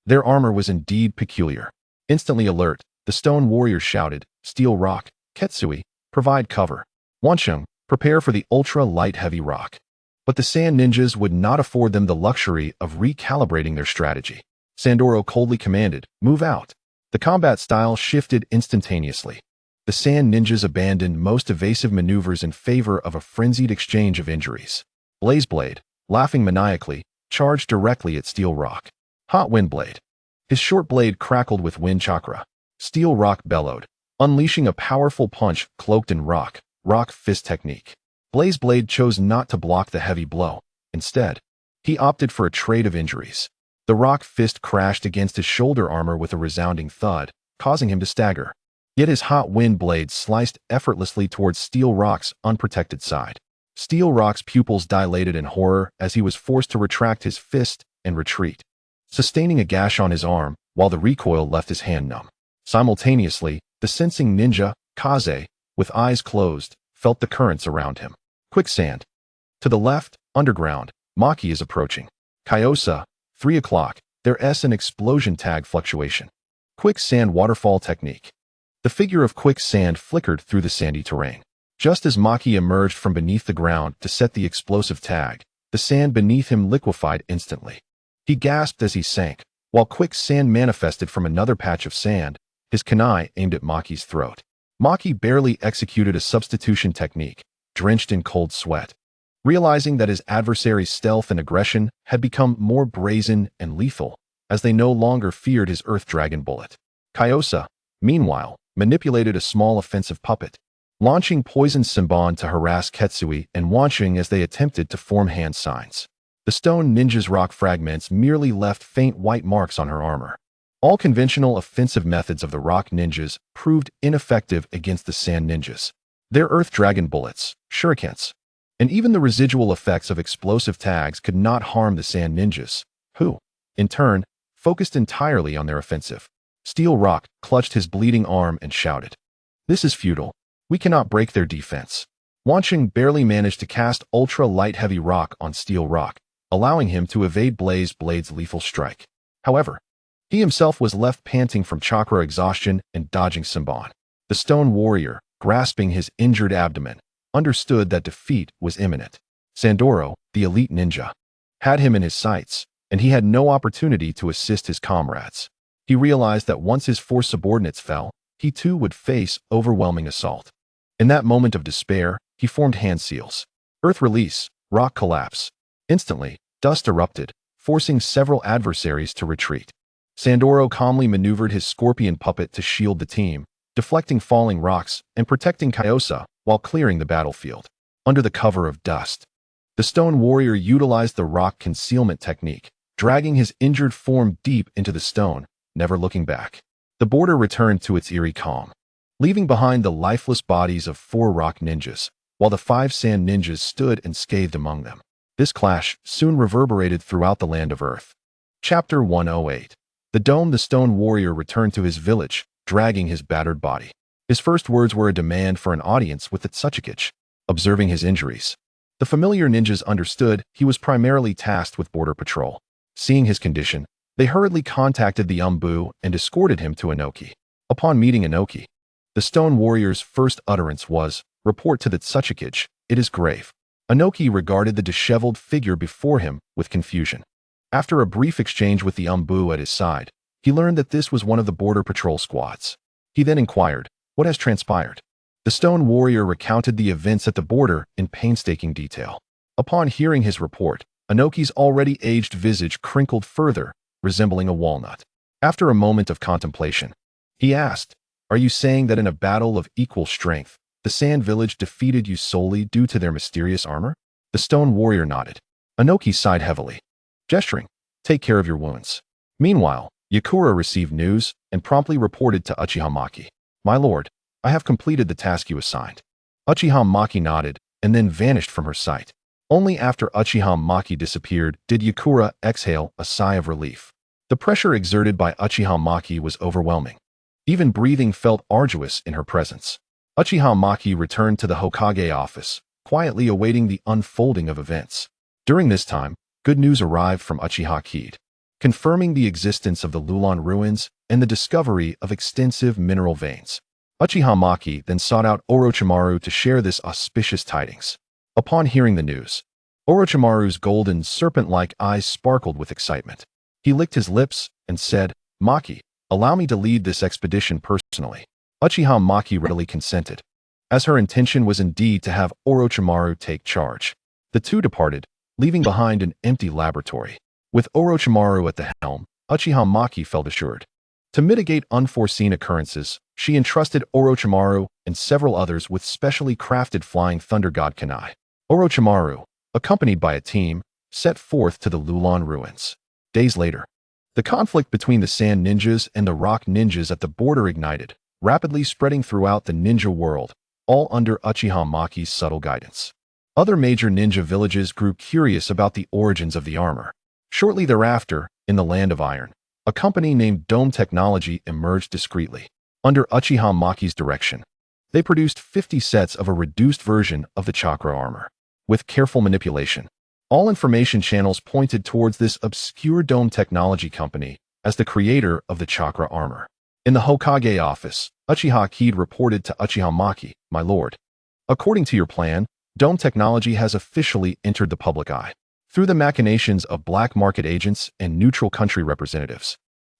Their armor was indeed peculiar. Instantly alert, the stone warrior shouted, "Steel Rock, Ketsui, provide cover. Wansheng, prepare for the ultra-light heavy rock." But the sand ninjas would not afford them the luxury of recalibrating their strategy. Sandoro coldly commanded, "Move out." The combat style shifted instantaneously. The sand ninjas abandoned most evasive maneuvers in favor of a frenzied exchange of injuries. Blaze Blade, laughing maniacally, charged directly at Steel Rock. Hot Wind Blade. His short blade crackled with wind chakra. Steel Rock bellowed, unleashing a powerful punch cloaked in rock fist technique. Blaze Blade chose not to block the heavy blow. Instead, He opted for a trade of injuries. The rock fist crashed against his shoulder armor with a resounding thud, causing him to stagger. Yet his hot wind blade sliced effortlessly towards Steel Rock's unprotected side. Steel Rock's pupils dilated in horror as he was forced to retract his fist and retreat, sustaining a gash on his arm while the recoil left his hand numb. Simultaneously, the sensing ninja, Kaze, with eyes closed, felt the currents around him. Quicksand. To the left, underground, Maki is approaching. Kyosa, 3 o'clock, there's an explosion tag fluctuation. Quicksand waterfall technique. The figure of quicksand flickered through the sandy terrain. Just as Maki emerged from beneath the ground to set the explosive tag, the sand beneath him liquefied instantly. He gasped as he sank, while quicksand manifested from another patch of sand, his kunai aimed at Maki's throat. Maki barely executed a substitution technique, drenched in cold sweat. Realizing that his adversary's stealth and aggression had become more brazen and lethal, as they no longer feared his Earth Dragon bullet. Kyosa, meanwhile, manipulated a small offensive puppet, launching poison Senbon to harass Ketsui and watching as they attempted to form hand signs. The stone ninja's rock fragments merely left faint white marks on her armor. All conventional offensive methods of the rock ninjas proved ineffective against the sand ninjas. Their Earth Dragon bullets, shurikens, and even the residual effects of explosive tags could not harm the sand ninjas, who, in turn, focused entirely on their offensive. Steel Rock clutched his bleeding arm and shouted, "This is futile. We cannot break their defense." Wanching barely managed to cast Ultra Light Heavy Rock on Steel Rock, allowing him to evade Blaze Blade's lethal strike. However, he himself was left panting from chakra exhaustion and dodging Senbon. The stone warrior, grasping his injured abdomen, understood that defeat was imminent. Sandoro, the elite ninja, had him in his sights, and he had no opportunity to assist his comrades. He realized that once his 4 subordinates fell, he too would face overwhelming assault. In that moment of despair, he formed hand seals. Earth release, rock collapse. Instantly, dust erupted, forcing several adversaries to retreat. Sandoro calmly maneuvered his scorpion puppet to shield the team, deflecting falling rocks and protecting Kyosa while clearing the battlefield. Under the cover of dust, the stone warrior utilized the rock concealment technique, dragging his injured form deep into the stone, never looking back. The border returned to its eerie calm, leaving behind the lifeless bodies of 4 rock ninjas, while the 5 sand ninjas stood unscathed among them. This clash soon reverberated throughout the land of Earth. Chapter 108. The stone warrior returned to his village, dragging his battered body. His first words were a demand for an audience with the Tsuchikage. Observing his injuries, the familiar ninjas understood he was primarily tasked with border patrol. Seeing his condition, they hurriedly contacted the Umbu and escorted him to Inoki. Upon meeting Inoki, the stone warrior's first utterance was, "Report to the Tsuchikage, it is grave." Inoki regarded the disheveled figure before him with confusion. After a brief exchange with the Umbu at his side, he learned that this was one of the border patrol squads. He then inquired, "What has transpired?" The stone warrior recounted the events at the border in painstaking detail. Upon hearing his report, Inoki's already aged visage crinkled further, resembling a walnut. After a moment of contemplation, he asked, "Are you saying that in a battle of equal strength, the Sand Village defeated you solely due to their mysterious armor?" The stone warrior nodded. Inoki sighed heavily, gesturing, "Take care of your wounds." Meanwhile, Yakura received news and promptly reported to Uchiha Maki. "My lord, I have completed the task you assigned." Uchiha Maki nodded and then vanished from her sight. Only after Uchiha Maki disappeared did Yakura exhale a sigh of relief. The pressure exerted by Uchiha Maki was overwhelming. Even breathing felt arduous in her presence. Uchiha Maki returned to the Hokage office, quietly awaiting the unfolding of events. During this time, good news arrived from Uchiha Kid, confirming the existence of the Lulan ruins and the discovery of extensive mineral veins. Uchiha Maki then sought out Orochimaru to share this auspicious tidings. Upon hearing the news, Orochimaru's golden serpent-like eyes sparkled with excitement. He licked his lips and said, "Maki, allow me to lead this expedition personally." Uchiha Maki readily consented, as her intention was indeed to have Orochimaru take charge. The two departed, leaving behind an empty laboratory. With Orochimaru at the helm, Uchiha Maki felt assured. To mitigate unforeseen occurrences, she entrusted Orochimaru and several others with specially crafted Flying Thunder God kunai. Orochimaru, accompanied by a team, set forth to the Lulan ruins. Days later, the conflict between the Sand Ninjas and the Rock Ninjas at the border ignited, rapidly spreading throughout the ninja world, all under Uchiha Maki's subtle guidance. Other major ninja villages grew curious about the origins of the armor. Shortly thereafter, in the Land of Iron, a company named Dome Technology emerged discreetly. Under Uchiha Maki's direction, they produced 50 sets of a reduced version of the chakra armor. With careful manipulation, all information channels pointed towards this obscure Dome Technology company as the creator of the chakra armor. In the Hokage office, Uchiha Kid reported to Uchiha Maki, "My lord, according to your plan, Dome Technology has officially entered the public eye through the machinations of black market agents and neutral country representatives.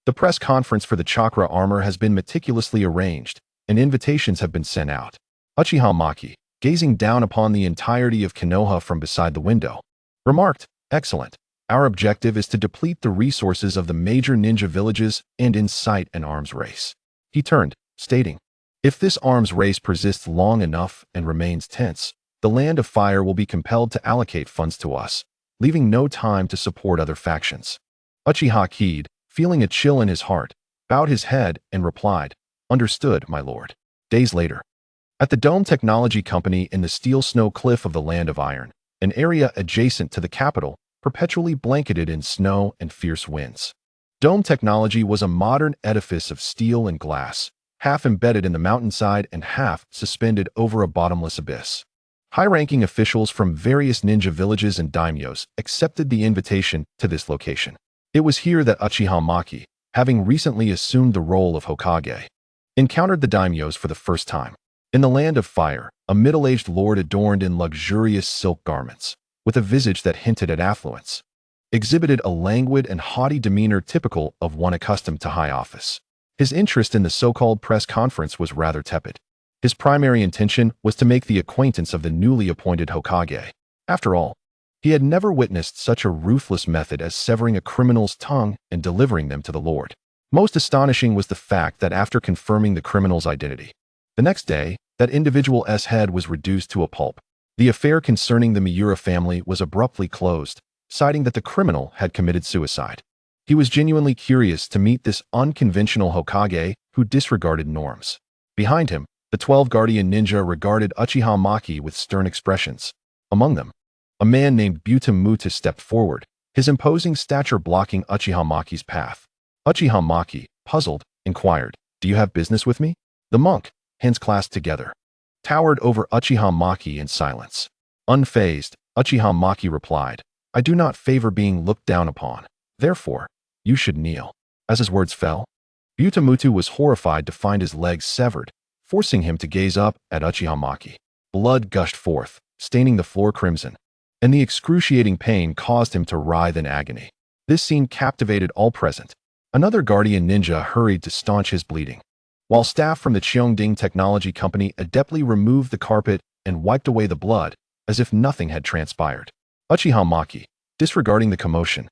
The press conference for the chakra armor has been meticulously arranged, and invitations have been sent out." Uchiha Maki, gazing down upon the entirety of Konoha from beside the window, remarked, "Excellent. Our objective is to deplete the resources of the major ninja villages and incite an arms race." He turned, stating, "If this arms race persists long enough and remains tense, the Land of Fire will be compelled to allocate funds to us, leaving no time to support other factions." Uchiha Kid, feeling a chill in his heart, bowed his head and replied, "Understood, my lord." Days later, at the Dome Technology Company in the Steel Snow Cliff of the Land of Iron, an area adjacent to the capital, perpetually blanketed in snow and fierce winds. Dome Technology was a modern edifice of steel and glass, half embedded in the mountainside and half suspended over a bottomless abyss. High-ranking officials from various ninja villages and daimyos accepted the invitation to this location. It was here that Uchiha Maki, having recently assumed the role of Hokage, encountered the daimyos for the first time. In the Land of Fire, a middle-aged lord adorned in luxurious silk garments, with a visage that hinted at affluence, exhibited a languid and haughty demeanor typical of one accustomed to high office. His interest in the so-called press conference was rather tepid. His primary intention was to make the acquaintance of the newly appointed Hokage. After all, he had never witnessed such a ruthless method as severing a criminal's tongue and delivering them to the Lord. Most astonishing was the fact that after confirming the criminal's identity, the next day, that individual's head was reduced to a pulp. The affair concerning the Miura family was abruptly closed, citing that the criminal had committed suicide. He was genuinely curious to meet this unconventional Hokage who disregarded norms. Behind him, the 12 Guardian Ninja regarded Uchiha Maki with stern expressions. Among them, a man named Butamutu stepped forward, his imposing stature blocking Uchiha Maki's path. Uchiha Maki, puzzled, inquired, "Do you have business with me?" The monk, hands clasped together, towered over Uchiha Maki in silence. Unfazed, Uchiha Maki replied, "I do not favor being looked down upon. Therefore, you should kneel." As his words fell, Butamutu was horrified to find his legs severed, forcing him to gaze up at Uchiha Maki. Blood gushed forth, staining the floor crimson, and the excruciating pain caused him to writhe in agony. This scene captivated all present. Another Guardian Ninja hurried to staunch his bleeding, while staff from the Cheongding Technology Company adeptly removed the carpet and wiped away the blood, as if nothing had transpired. Uchiha Maki, disregarding the commotion,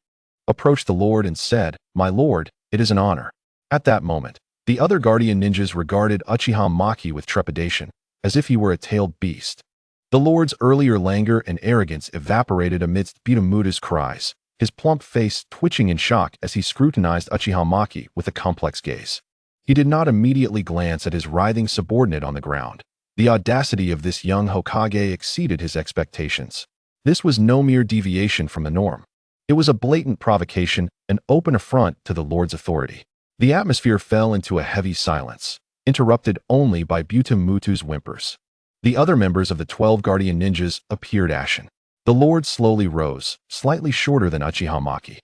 approached the Lord and said, "My lord, it is an honor." At that moment, the other Guardian Ninjas regarded Uchiha Maki with trepidation, as if he were a tailed beast. The Lord's earlier languor and arrogance evaporated amidst Butamutu's cries, his plump face twitching in shock as he scrutinized Uchiha Maki with a complex gaze. He did not immediately glance at his writhing subordinate on the ground. The audacity of this young Hokage exceeded his expectations. This was no mere deviation from the norm. It was a blatant provocation, an open affront to the Lord's authority. The atmosphere fell into a heavy silence, interrupted only by Butamutu's whimpers. The other members of the 12 Guardian Ninjas appeared ashen. The Lord slowly rose, slightly shorter than Uchiha Maki.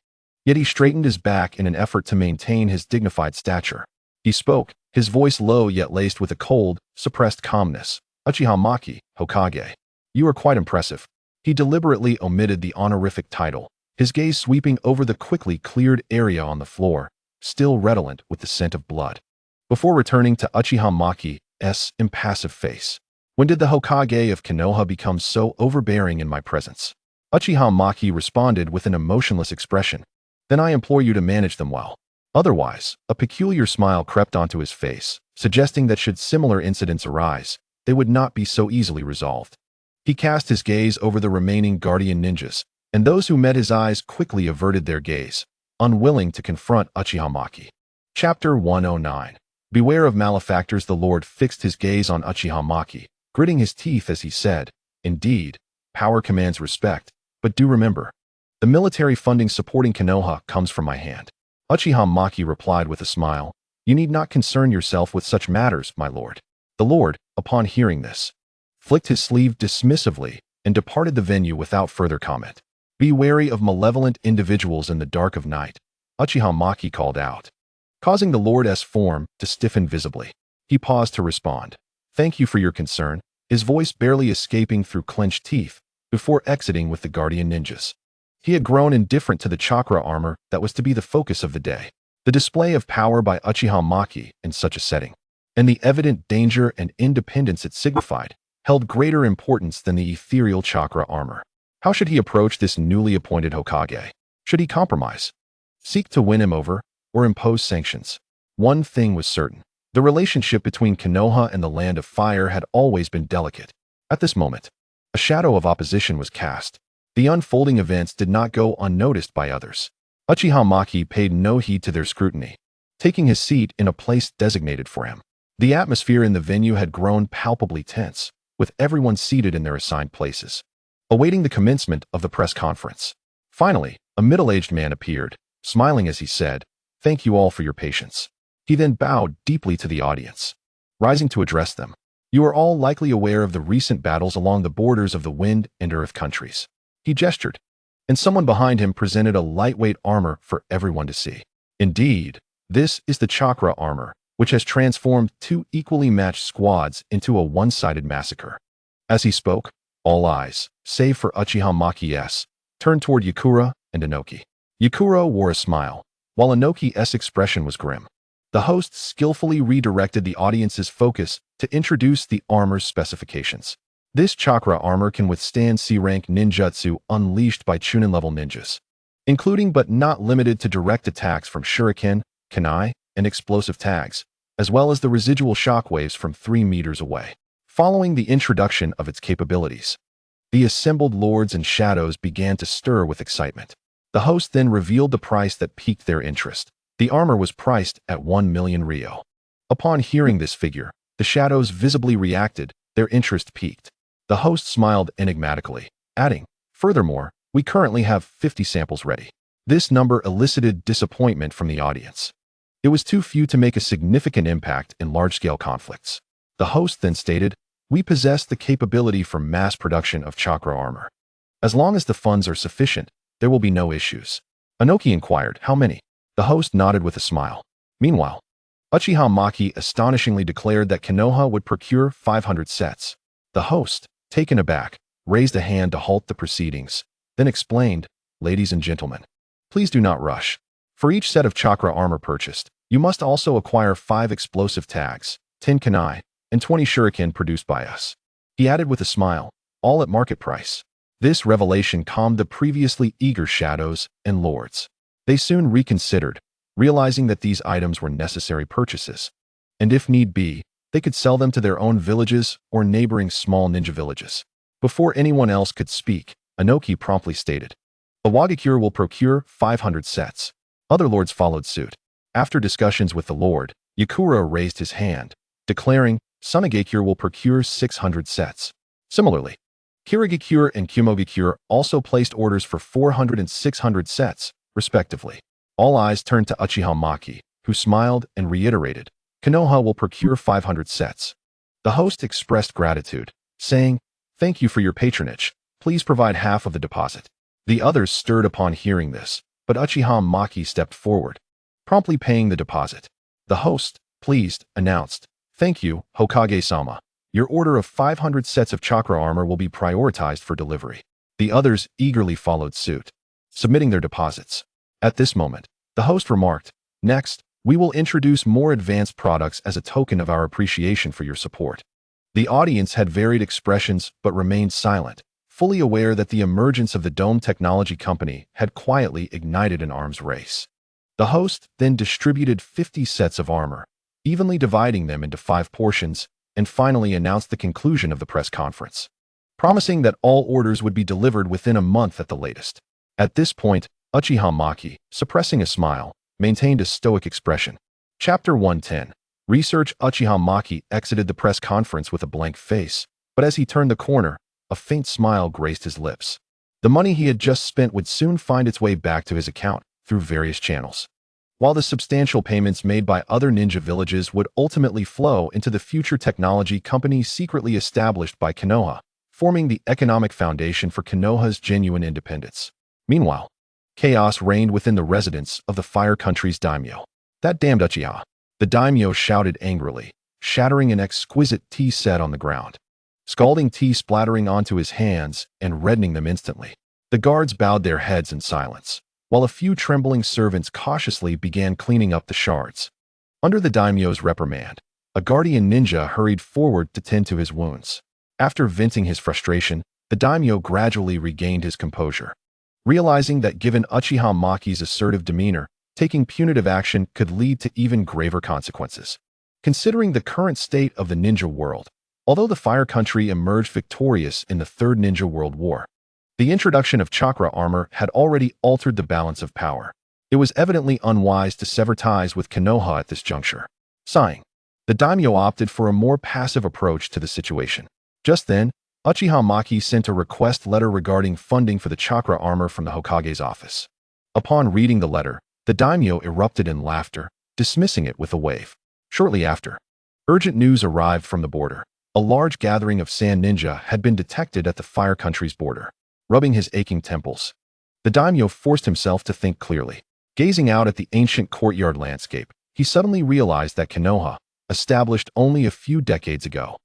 Yet he straightened his back in an effort to maintain his dignified stature. He spoke, his voice low yet laced with a cold, suppressed calmness. "Uchiha Maki, Hokage. You are quite impressive." He deliberately omitted the honorific title, his gaze sweeping over the quickly cleared area on the floor, still redolent with the scent of blood, before returning to Uchiha Maki's impassive face. "When did the Hokage of Konoha become so overbearing in my presence?" Uchiha Maki responded with an emotionless expression. "Then I implore you to manage them well. Otherwise," a peculiar smile crept onto his face, suggesting that should similar incidents arise, they would not be so easily resolved. He cast his gaze over the remaining Guardian Ninjas, and those who met his eyes quickly averted their gaze, unwilling to confront Uchiha Maki. Chapter 109. Beware of malefactors. The Lord fixed his gaze on Uchiha Maki, gritting his teeth as he said, "Indeed, power commands respect, but do remember, the military funding supporting Konoha comes from my hand." Uchiha Maki replied with a smile, "You need not concern yourself with such matters, my lord." The Lord, upon hearing this, flicked his sleeve dismissively and departed the venue without further comment. "Be wary of malevolent individuals in the dark of night," Uchiha Maki called out, causing the Lord's form to stiffen visibly. He paused to respond. "Thank you for your concern," his voice barely escaping through clenched teeth, before exiting with the guardian ninjas. He had grown indifferent to the chakra armor that was to be the focus of the day. The display of power by Uchiha Maki in such a setting, and the evident danger and independence it signified, held greater importance than the ethereal chakra armor. How should he approach this newly appointed Hokage? Should he compromise, seek to win him over, or impose sanctions? One thing was certain. The relationship between Konoha and the Land of Fire had always been delicate. At this moment, a shadow of opposition was cast. The unfolding events did not go unnoticed by others. Uchiha Maki paid no heed to their scrutiny, taking his seat in a place designated for him. The atmosphere in the venue had grown palpably tense, with everyone seated in their assigned places, awaiting the commencement of the press conference. Finally, a middle-aged man appeared, smiling as he said, "Thank you all for your patience." He then bowed deeply to the audience, rising to address them. "You are all likely aware of the recent battles along the borders of the Wind and Earth countries." He gestured, and someone behind him presented a lightweight armor for everyone to see. Indeed, this is the chakra armor, which has transformed two equally matched squads into a one-sided massacre. As he spoke, all eyes, save for Uchiha Maki's, turned toward Yakura and Inoki. Yakura wore a smile, while Inoki's expression was grim. The host skillfully redirected the audience's focus to introduce the armor's specifications. This chakra armor can withstand C-rank ninjutsu unleashed by Chunin-level ninjas, including but not limited to direct attacks from shuriken, kunai, and explosive tags, as well as the residual shockwaves from 3 meters away. Following the introduction of its capabilities, the assembled lords and shadows began to stir with excitement. The host then revealed the price that piqued their interest. The armor was priced at 1 million ryo. Upon hearing this figure, the shadows visibly reacted, their interest piqued. The host smiled enigmatically, adding, "Furthermore, we currently have 50 samples ready." This number elicited disappointment from the audience. It was too few to make a significant impact in large-scale conflicts. The host then stated, "We possess the capability for mass production of chakra armor. As long as the funds are sufficient, there will be no issues." Inoki inquired, "How many?" The host nodded with a smile. Meanwhile, Uchiha Maki astonishingly declared that Konoha would procure 500 sets. The host, taken aback, raised a hand to halt the proceedings, then explained, "Ladies and gentlemen, please do not rush. For each set of chakra armor purchased, you must also acquire 5 explosive tags, 10 kunai, and 20 shuriken produced by us." He added with a smile, "All at market price." This revelation calmed the previously eager shadows and lords. They soon reconsidered, realizing that these items were necessary purchases, and if need be, they could sell them to their own villages or neighboring small ninja villages. Before anyone else could speak, Inoki promptly stated, "Awagakure will procure 500 sets." Other lords followed suit. After discussions with the lord, Yakura raised his hand, declaring, "Tsunade will procure 600 sets." Similarly, Kirigakure and Kumogakure also placed orders for 400 and 600 sets, respectively. All eyes turned to Uchiha Maki, who smiled and reiterated, "Konoha will procure 500 sets." The host expressed gratitude, saying, "Thank you for your patronage. Please provide half of the deposit." The others stirred upon hearing this, but Uchiha Maki stepped forward, promptly paying the deposit. The host, pleased, announced, "Thank you, Hokage-sama. Your order of 500 sets of chakra armor will be prioritized for delivery." The others eagerly followed suit, submitting their deposits. At this moment, the host remarked, "Next, we will introduce more advanced products as a token of our appreciation for your support." The audience had varied expressions but remained silent, fully aware that the emergence of the Dome Technology Company had quietly ignited an arms race. The host then distributed 50 sets of armor, evenly dividing them into 5 portions, and finally announced the conclusion of the press conference. promising that all orders would be delivered within a month at the latest. At this point, Uchiha Maki, suppressing a smile, maintained a stoic expression. Chapter 110. Research. Uchiha Maki exited the press conference with a blank face, but as he turned the corner, a faint smile graced his lips. The money he had just spent would soon find its way back to his account through various channels. While the substantial payments made by other ninja villages would ultimately flow into the future technology company secretly established by Konoha, forming the economic foundation for Konoha's genuine independence. Meanwhile, chaos reigned within the residence of the Fire Country's daimyo. That damned Uchiha! The daimyo shouted angrily, shattering an exquisite tea set on the ground, scalding tea splattering onto his hands and reddening them instantly. The guards bowed their heads in silence, while a few trembling servants cautiously began cleaning up the shards. Under the daimyo's reprimand, a guardian ninja hurried forward to tend to his wounds. After venting his frustration, the daimyo gradually regained his composure. Realizing that given Uchiha Maki's assertive demeanor, taking punitive action could lead to even graver consequences. Considering the current state of the ninja world, although the Fire Country emerged victorious in the Third Ninja World War, the introduction of chakra armor had already altered the balance of power. It was evidently unwise to sever ties with Konoha at this juncture. Sighing, the daimyo opted for a more passive approach to the situation. Just then, Uchiha Maki sent a request letter regarding funding for the chakra armor from the Hokage's office. Upon reading the letter, the daimyo erupted in laughter, dismissing it with a wave. Shortly after, urgent news arrived from the border. A large gathering of sand ninja had been detected at the Fire Country's border. Rubbing his aching temples, the daimyo forced himself to think clearly. Gazing out at the ancient courtyard landscape, he suddenly realized that Konoha, established only a few decades ago,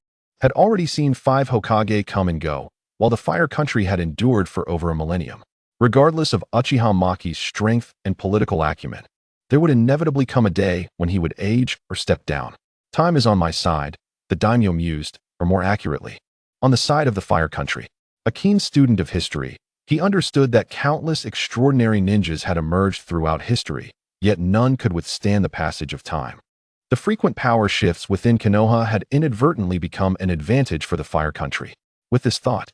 had already seen 5 Hokage come and go, while the Fire Country had endured for over a millennium. Regardless of Uchiha Maki's strength and political acumen, there would inevitably come a day when he would age or step down. Time is on my side, the daimyo mused, or more accurately, on the side of the Fire Country. A keen student of history, he understood that countless extraordinary ninjas had emerged throughout history, yet none could withstand the passage of time. The frequent power shifts within Konoha had inadvertently become an advantage for the Fire Country. With this thought,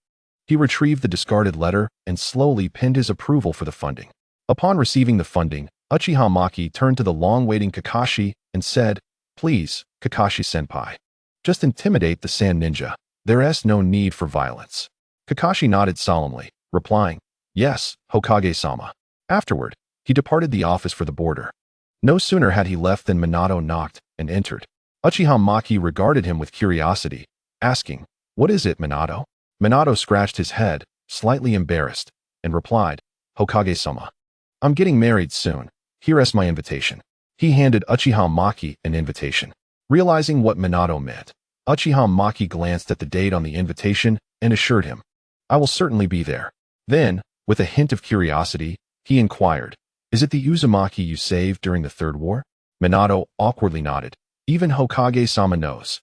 he retrieved the discarded letter and slowly pinned his approval for the funding. Upon receiving the funding, Uchiha Maki turned to the long-waiting Kakashi and said, "Please, Kakashi-senpai, just intimidate the sand ninja. There's no need for violence." Kakashi nodded solemnly, replying, "Yes, Hokage-sama." Afterward, he departed the office for the border. No sooner had he left than Minato knocked and entered. Uchiha Maki regarded him with curiosity, asking, "What is it, Minato?" Minato scratched his head, slightly embarrassed, and replied, "Hokage-sama, I'm getting married soon. Here's my invitation." He handed Uchiha Maki an invitation. Realizing what Minato meant, Uchiha Maki glanced at the date on the invitation and assured him, "I will certainly be there." Then, with a hint of curiosity, he inquired, "Is it the Uzumaki you saved during the Third War?" Minato awkwardly nodded. "Even Hokage-sama knows."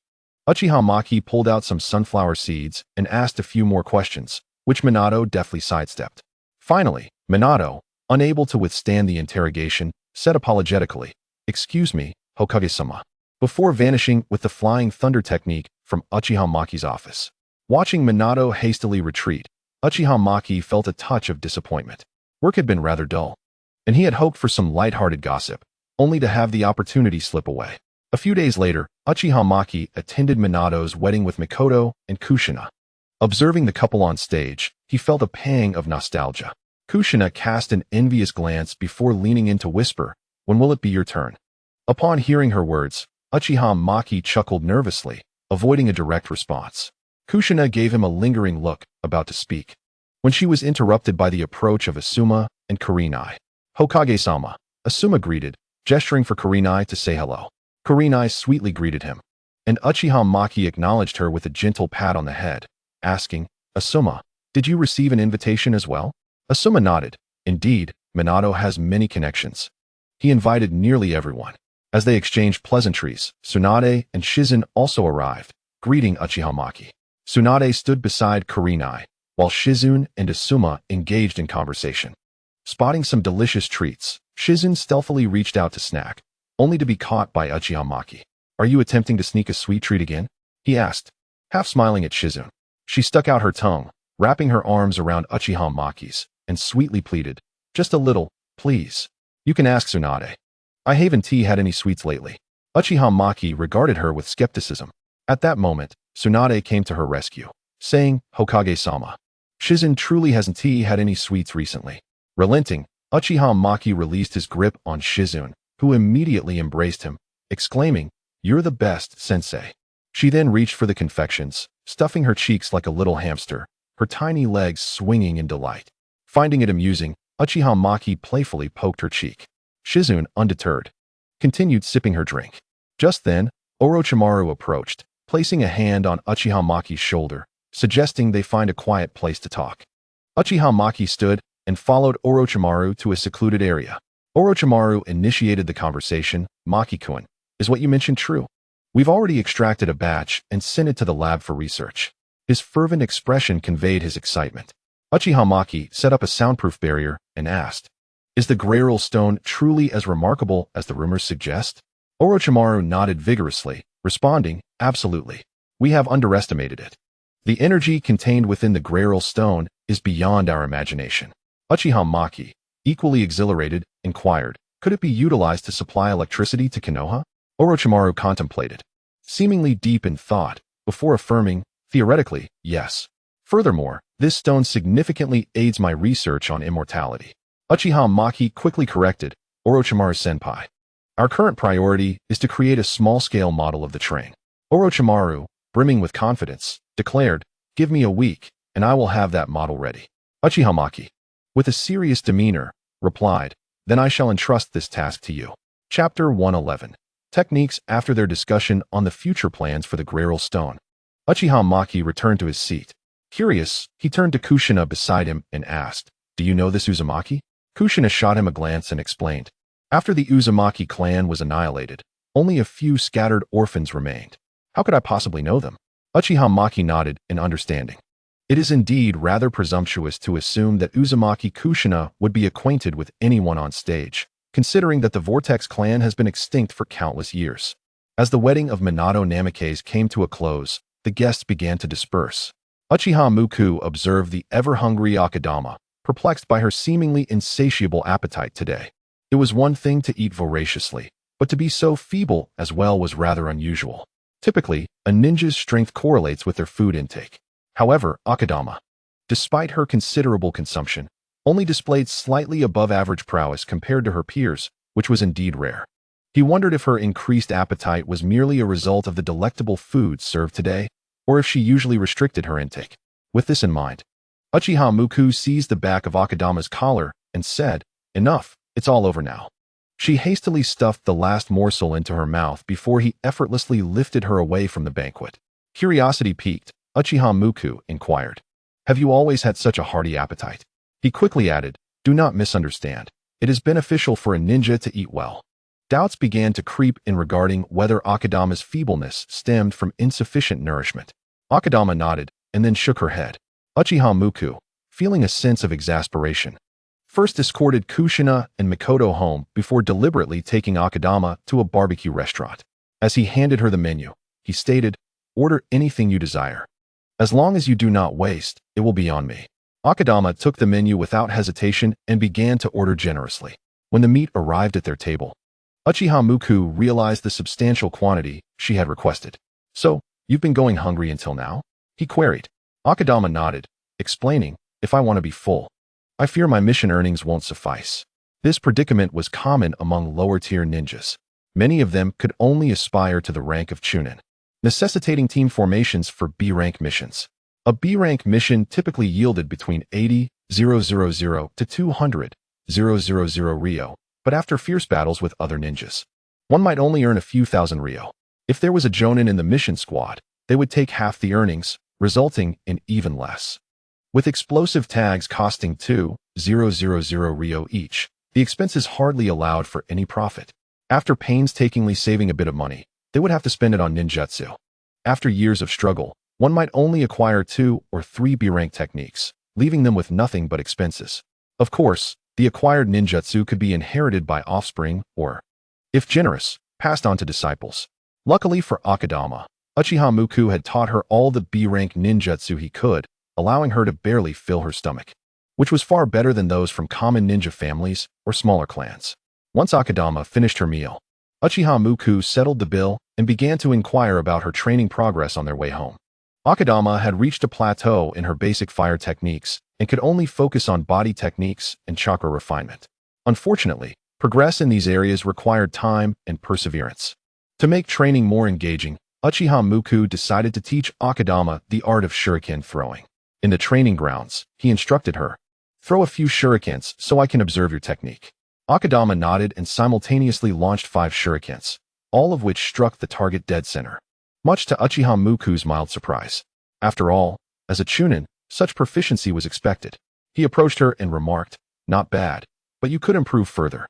Uchiha Maki pulled out some sunflower seeds and asked a few more questions, which Minato deftly sidestepped. Finally, Minato, unable to withstand the interrogation, said apologetically, "Excuse me, Hokage-sama," before vanishing with the flying thunder technique from Uchiha Maki's office. Watching Minato hastily retreat, Uchiha Maki felt a touch of disappointment. Work had been rather dull, and he had hoped for some light-hearted gossip, only to have the opportunity slip away. A few days later, Uchiha Maki attended Minato's wedding with Mikoto and Kushina. Observing the couple on stage, he felt a pang of nostalgia. Kushina cast an envious glance before leaning in to whisper, "When will it be your turn?" Upon hearing her words, Uchiha Maki chuckled nervously, avoiding a direct response. Kushina gave him a lingering look, about to speak, when she was interrupted by the approach of Asuma and Kurenai. "Hokage-sama," Asuma greeted, gesturing for Kurenai to say hello. Kurenai sweetly greeted him, and Uchiha Maki acknowledged her with a gentle pat on the head, asking, "Asuma, did you receive an invitation as well?" Asuma nodded. Indeed, Minato has many connections. He invited nearly everyone. As they exchanged pleasantries, Tsunade and Shizun also arrived, greeting Uchiha Maki. Tsunade stood beside Kurenai, while Shizun and Asuma engaged in conversation. Spotting some delicious treats, Shizun stealthily reached out to snack, only to be caught by Uchiha Maki. "Are you attempting to sneak a sweet treat again?" he asked, half smiling at Shizun. She stuck out her tongue, wrapping her arms around Uchiha Maki's, and sweetly pleaded, "Just a little, please. You can ask Tsunade. I haven't had any sweets lately." Uchiha Maki regarded her with skepticism. At that moment, Tsunade came to her rescue, saying, "Hokage-sama. Shizun truly hasn't had any sweets recently." Relenting, Uchiha Maki released his grip on Shizun, who immediately embraced him, exclaiming, "You're the best, sensei." She then reached for the confections, stuffing her cheeks like a little hamster, her tiny legs swinging in delight. Finding it amusing, Uchiha Maki playfully poked her cheek. Shizun, undeterred, continued sipping her drink. Just then, Orochimaru approached, placing a hand on Uchiha Maki's shoulder, suggesting they find a quiet place to talk. Uchiha Maki stood and followed Orochimaru to a secluded area. Orochimaru initiated the conversation. "Maki-kun, is what you mentioned true? We've already extracted a batch and sent it to the lab for research." His fervent expression conveyed his excitement. Uchiha Maki set up a soundproof barrier and asked, "Is the Greyrel stone truly as remarkable as the rumors suggest?" Orochimaru nodded vigorously, responding, "Absolutely. We have underestimated it. The energy contained within the Greyrel stone is beyond our imagination." Uchiha Maki, equally exhilarated, inquired, "Could it be utilized to supply electricity to Konoha?" Orochimaru contemplated, seemingly deep in thought, before affirming, "Theoretically, yes. Furthermore, this stone significantly aids my research on immortality." Uchiha Maki quickly corrected, "Orochimaru-senpai. Our current priority is to create a small-scale model of the train." Orochimaru, brimming with confidence, declared, "Give me a week, and I will have that model ready." Uchiha Maki, with a serious demeanor, replied, "Then I shall entrust this task to you." Chapter 111. Techniques. After their discussion on the future plans for the Greyrel stone, Uchiha Maki returned to his seat. Curious, he turned to Kushina beside him and asked, "Do you know this Uzumaki?" Kushina shot him a glance and explained, "After the Uzumaki clan was annihilated, only a few scattered orphans remained. How could I possibly know them?" Uchiha Maki nodded in understanding. It is indeed rather presumptuous to assume that Uzumaki Kushina would be acquainted with anyone on stage, considering that the Vortex clan has been extinct for countless years. As the wedding of Minato Namikaze came to a close, the guests began to disperse. Uchiha Muku observed the ever-hungry Akadama, perplexed by her seemingly insatiable appetite today. It was one thing to eat voraciously, but to be so feeble as well was rather unusual. Typically, a ninja's strength correlates with their food intake. However, Akadama, despite her considerable consumption, only displayed slightly above-average prowess compared to her peers, which was indeed rare. He wondered if her increased appetite was merely a result of the delectable food served today, or if she usually restricted her intake. With this in mind, Uchiha Muku seized the back of Akadama's collar and said, "Enough, it's all over now." She hastily stuffed the last morsel into her mouth before he effortlessly lifted her away from the banquet. Curiosity piqued, Uchiha Muku inquired, "Have you always had such a hearty appetite?" He quickly added, "Do not misunderstand. It is beneficial for a ninja to eat well." Doubts began to creep in regarding whether Akadama's feebleness stemmed from insufficient nourishment. Akadama nodded and then shook her head. Uchiha Muku, feeling a sense of exasperation, first escorted Kushina and Mikoto home before deliberately taking Akadama to a barbecue restaurant. As he handed her the menu, he stated, "Order anything you desire. As long as you do not waste, it will be on me." Akadama took the menu without hesitation and began to order generously. When the meat arrived at their table, Uchiha Muku realized the substantial quantity she had requested. "So, you've been going hungry until now?" he queried. Akadama nodded, explaining, "If I want to be full, I fear my mission earnings won't suffice." This predicament was common among lower-tier ninjas. Many of them could only aspire to the rank of Chunin, necessitating team formations for B-rank missions. A B-rank mission typically yielded between 80,000 to 200,000 Ryo, but after fierce battles with other ninjas, one might only earn a few thousand Ryo. If there was a Jonin in the mission squad, they would take half the earnings, resulting in even less. With explosive tags costing 2,000 Ryo each, the expenses hardly allowed for any profit. After painstakingly saving a bit of money, they would have to spend it on ninjutsu. After years of struggle, one might only acquire 2 or 3 B-rank techniques, leaving them with nothing but expenses. Of course, the acquired ninjutsu could be inherited by offspring or, if generous, passed on to disciples. Luckily for Akadama, Uchiha Muku had taught her all the B-rank ninjutsu he could, allowing her to barely fill her stomach, which was far better than those from common ninja families or smaller clans. Once Akadama finished her meal, Uchiha Muku settled the bill and began to inquire about her training progress on their way home. Akadama had reached a plateau in her basic fire techniques and could only focus on body techniques and chakra refinement. Unfortunately, progress in these areas required time and perseverance. To make training more engaging, Uchiha Muku decided to teach Akadama the art of shuriken throwing. In the training grounds, he instructed her, "Throw a few shurikens so I can observe your technique." Akadama nodded and simultaneously launched 5 shurikens, all of which struck the target dead center, much to Uchiha Muku's mild surprise. After all, as a Chunin, such proficiency was expected. He approached her and remarked, "Not bad, but you could improve further."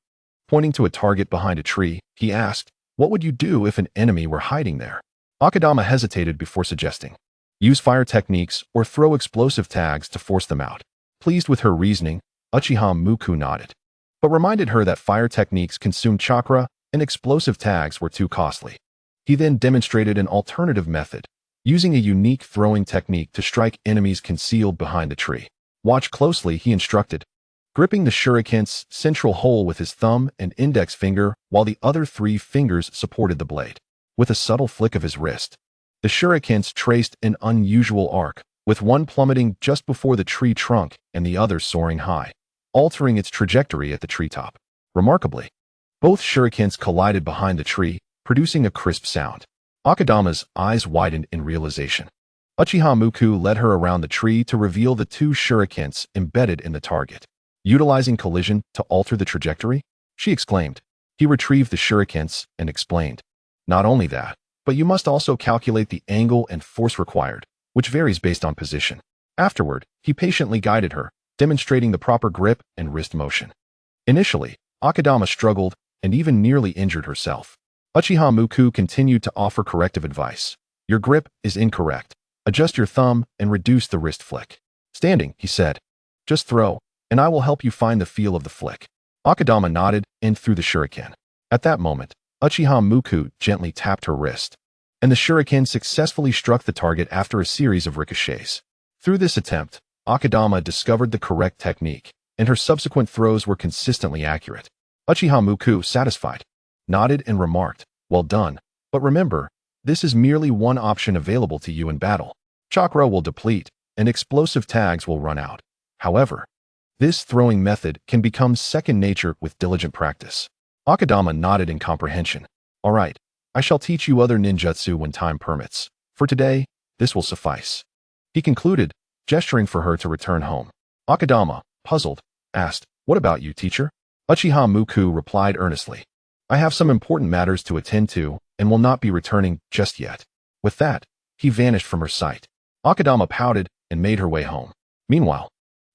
Pointing to a target behind a tree, he asked, "What would you do if an enemy were hiding there?" Akadama hesitated before suggesting, "Use fire techniques or throw explosive tags to force them out." Pleased with her reasoning, Uchiha Muku nodded, but reminded her that fire techniques consumed chakra and explosive tags were too costly. He then demonstrated an alternative method, using a unique throwing technique to strike enemies concealed behind the tree. "Watch closely," he instructed, gripping the shuriken's central hole with his thumb and index finger while the other 3 fingers supported the blade. With a subtle flick of his wrist, the shurikens traced an unusual arc, with one plummeting just before the tree trunk and the other soaring high, altering its trajectory at the treetop. Remarkably, both shurikens collided behind the tree, producing a crisp sound. Akadama's eyes widened in realization. Uchiha Muku led her around the tree to reveal the 2 shurikens embedded in the target. Utilizing collision to alter the trajectory? She exclaimed. He retrieved the shurikens and explained, "Not only that, but you must also calculate the angle and force required, which varies based on position." Afterward, he patiently guided her, demonstrating the proper grip and wrist motion. Initially, Akadama struggled and even nearly injured herself. Uchiha Muku continued to offer corrective advice. "Your grip is incorrect. Adjust your thumb and reduce the wrist flick." Standing, he said, "Just throw, and I will help you find the feel of the flick." Akadama nodded and threw the shuriken. At that moment, Uchiha Muku gently tapped her wrist, and the shuriken successfully struck the target after a series of ricochets. Through this attempt, Akadama discovered the correct technique, and her subsequent throws were consistently accurate. Uchiha Muku, satisfied, nodded and remarked, "Well done, but remember, this is merely one option available to you in battle. Chakra will deplete, and explosive tags will run out. However, this throwing method can become second nature with diligent practice." Akadama nodded in comprehension. "All right, I shall teach you other ninjutsu when time permits. For today, this will suffice," he concluded, gesturing for her to return home. Akadama, puzzled, asked, "What about you, teacher?" Uchiha Muku replied earnestly, "I have some important matters to attend to and will not be returning just yet." With that, he vanished from her sight. Akadama pouted and made her way home. Meanwhile,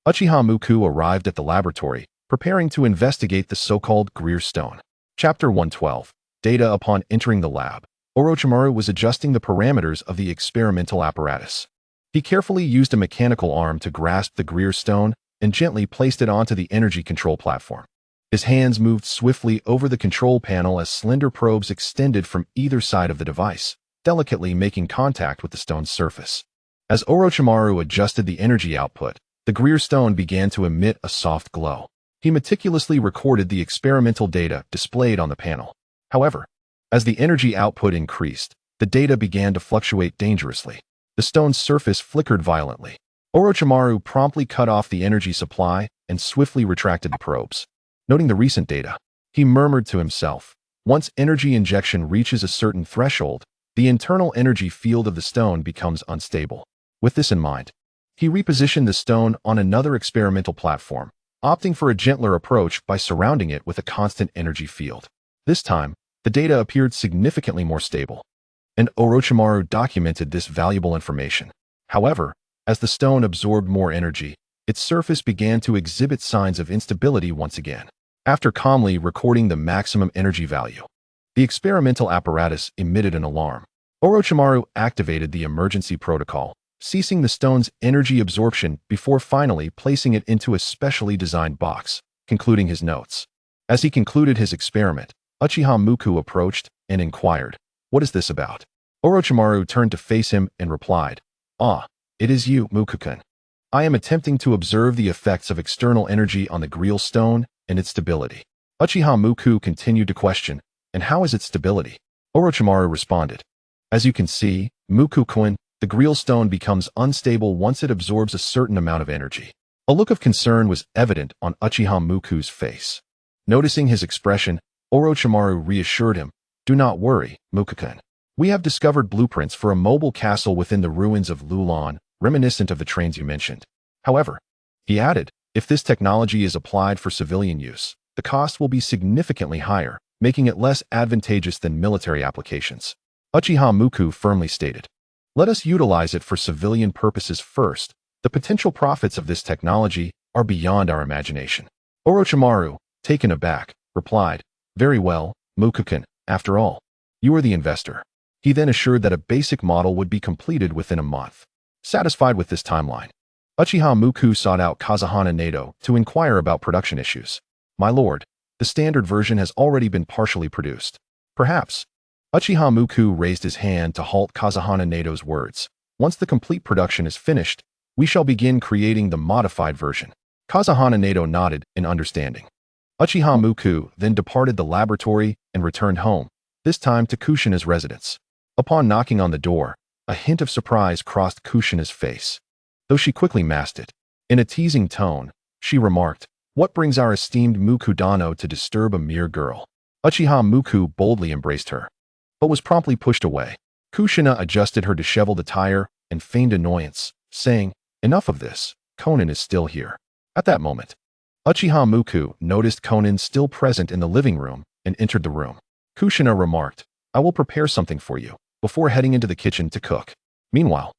Uchiha Muku arrived at the laboratory, preparing to investigate the so-called Greer Stone. Chapter 112. Data. Upon entering the lab, Orochimaru was adjusting the parameters of the experimental apparatus. He carefully used a mechanical arm to grasp the Greer Stone and gently placed it onto the energy control platform. His hands moved swiftly over the control panel as slender probes extended from either side of the device, delicately making contact with the stone's surface. As Orochimaru adjusted the energy output, the Greer Stone began to emit a soft glow. He meticulously recorded the experimental data displayed on the panel. However, as the energy output increased, the data began to fluctuate dangerously. The stone's surface flickered violently. Orochimaru promptly cut off the energy supply and swiftly retracted the probes. Noting the recent data, he murmured to himself, "Once energy injection reaches a certain threshold, the internal energy field of the stone becomes unstable." With this in mind, he repositioned the stone on another experimental platform, opting for a gentler approach by surrounding it with a constant energy field. This time, the data appeared significantly more stable, and Orochimaru documented this valuable information. However, as the stone absorbed more energy, its surface began to exhibit signs of instability once again. After calmly recording the maximum energy value, the experimental apparatus emitted an alarm. Orochimaru activated the emergency protocol, ceasing the stone's energy absorption before finally placing it into a specially designed box, concluding his notes. As he concluded his experiment, Uchiha Muku approached and inquired, "What is this about?" Orochimaru turned to face him and replied, "Ah, it is you, Mukukan. I am attempting to observe the effects of external energy on the Grial Stone and its stability." Uchiha Muku continued to question, "And how is its stability?" Orochimaru responded, "As you can see, Muku-kun, the Grial Stone becomes unstable once it absorbs a certain amount of energy." A look of concern was evident on Uchiha Muku's face. Noticing his expression, Orochimaru reassured him, "Do not worry, Mukukan. We have discovered blueprints for a mobile castle within the ruins of Lulan, reminiscent of the trains you mentioned. However," he added, "if this technology is applied for civilian use, the cost will be significantly higher, making it less advantageous than military applications." Uchiha Muku firmly stated, "Let us utilize it for civilian purposes first. The potential profits of this technology are beyond our imagination." Orochimaru, taken aback, replied, "Very well, Mukukan, after all, you are the investor." He then assured that a basic model would be completed within a month. Satisfied with this timeline, Uchiha Muku sought out Kazahana Nato to inquire about production issues. "My lord, the standard version has already been partially produced. Perhaps." Uchiha Muku raised his hand to halt Kazahana Nato's words. "Once the complete production is finished, we shall begin creating the modified version." Kazahana Nato nodded in understanding. Uchiha Muku then departed the laboratory and returned home, this time to Kushina's residence. Upon knocking on the door, a hint of surprise crossed Kushina's face, though she quickly masked it. In a teasing tone, she remarked, "What brings our esteemed Mukudano to disturb a mere girl?" Uchiha Muku boldly embraced her, but was promptly pushed away. Kushina adjusted her disheveled attire and feigned annoyance, saying, "Enough of this, Konan is still here." At that moment, Uchiha Muku noticed Konan still present in the living room and entered the room. Kushina remarked, "I will prepare something for you," before heading into the kitchen to cook. Meanwhile,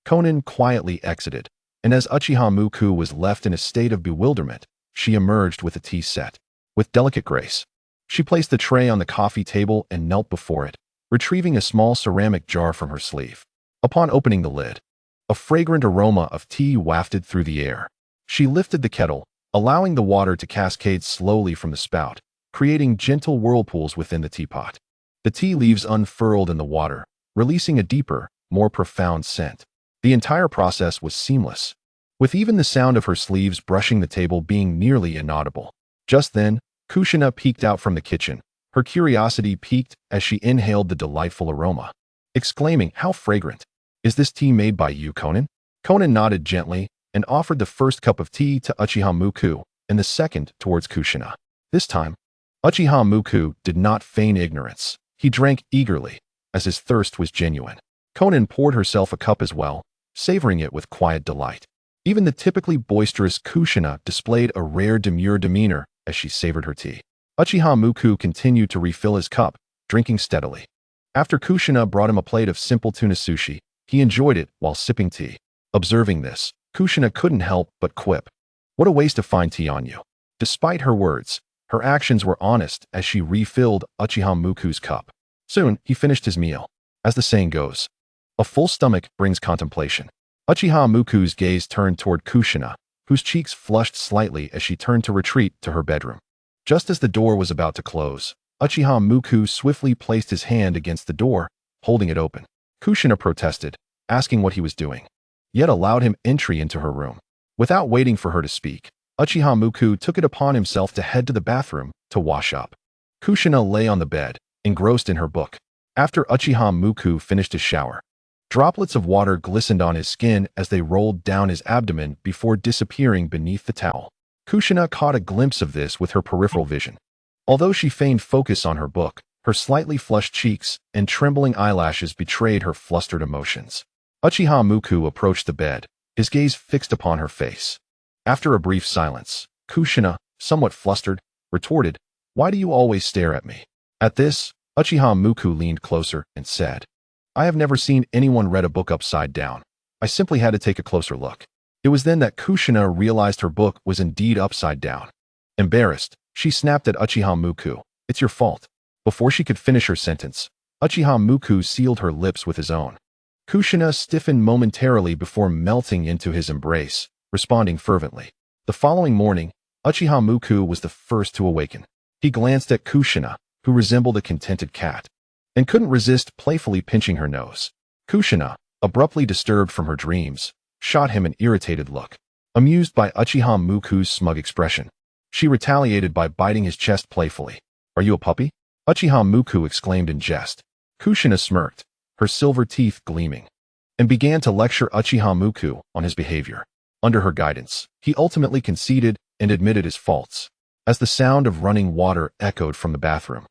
Konan quietly exited, and as Uchiha Muku was left in a state of bewilderment, she emerged with a tea set. With delicate grace, she placed the tray on the coffee table and knelt before it, retrieving a small ceramic jar from her sleeve. Upon opening the lid, a fragrant aroma of tea wafted through the air. She lifted the kettle, allowing the water to cascade slowly from the spout, creating gentle whirlpools within the teapot. The tea leaves unfurled in the water, releasing a deeper, more profound scent. The entire process was seamless, with even the sound of her sleeves brushing the table being nearly inaudible. Just then, Kushina peeked out from the kitchen. Her curiosity piqued as she inhaled the delightful aroma, exclaiming, "How fragrant! Is this tea made by you, Konan?" Konan nodded gently and offered the first cup of tea to Uchiha Muku and the second towards Kushina. This time, Uchiha Muku did not feign ignorance. He drank eagerly, as his thirst was genuine. Konan poured herself a cup as well, savoring it with quiet delight. Even the typically boisterous Kushina displayed a rare demure demeanor as she savored her tea. Uchiha Muku continued to refill his cup, drinking steadily. After Kushina brought him a plate of simple tuna sushi, he enjoyed it while sipping tea. Observing this, Kushina couldn't help but quip, "What a waste of fine tea on you." Despite her words, her actions were honest as she refilled Uchiha Muku's cup. Soon, he finished his meal. As the saying goes, a full stomach brings contemplation. Uchiha Muku's gaze turned toward Kushina, whose cheeks flushed slightly as she turned to retreat to her bedroom. Just as the door was about to close, Uchiha Muku swiftly placed his hand against the door, holding it open. Kushina protested, asking what he was doing, yet allowed him entry into her room. Without waiting for her to speak, Uchiha Muku took it upon himself to head to the bathroom to wash up. Kushina lay on the bed, engrossed in her book. After Uchiha Muku finished his shower, droplets of water glistened on his skin as they rolled down his abdomen before disappearing beneath the towel. Kushina caught a glimpse of this with her peripheral vision. Although she feigned focus on her book, her slightly flushed cheeks and trembling eyelashes betrayed her flustered emotions. Uchiha Muku approached the bed, his gaze fixed upon her face. After a brief silence, Kushina, somewhat flustered, retorted, "Why do you always stare at me?" At this, Uchiha Muku leaned closer and said, "I have never seen anyone read a book upside down. I simply had to take a closer look." It was then that Kushina realized her book was indeed upside down. Embarrassed, she snapped at Uchiha Muku, "It's your fault." Before she could finish her sentence, Uchiha Muku sealed her lips with his own. Kushina stiffened momentarily before melting into his embrace, responding fervently. The following morning, Uchiha Muku was the first to awaken. He glanced at Kushina, who resembled a contented cat. and couldn't resist playfully pinching her nose. Kushina, abruptly disturbed from her dreams, shot him an irritated look. Amused by Uchiha Muku's smug expression, she retaliated by biting his chest playfully. "Are you a puppy?" Uchiha Muku exclaimed in jest. Kushina smirked, her silver teeth gleaming, and began to lecture Uchiha Muku on his behavior. Under her guidance, he ultimately conceded and admitted his faults. As the sound of running water echoed from the bathroom,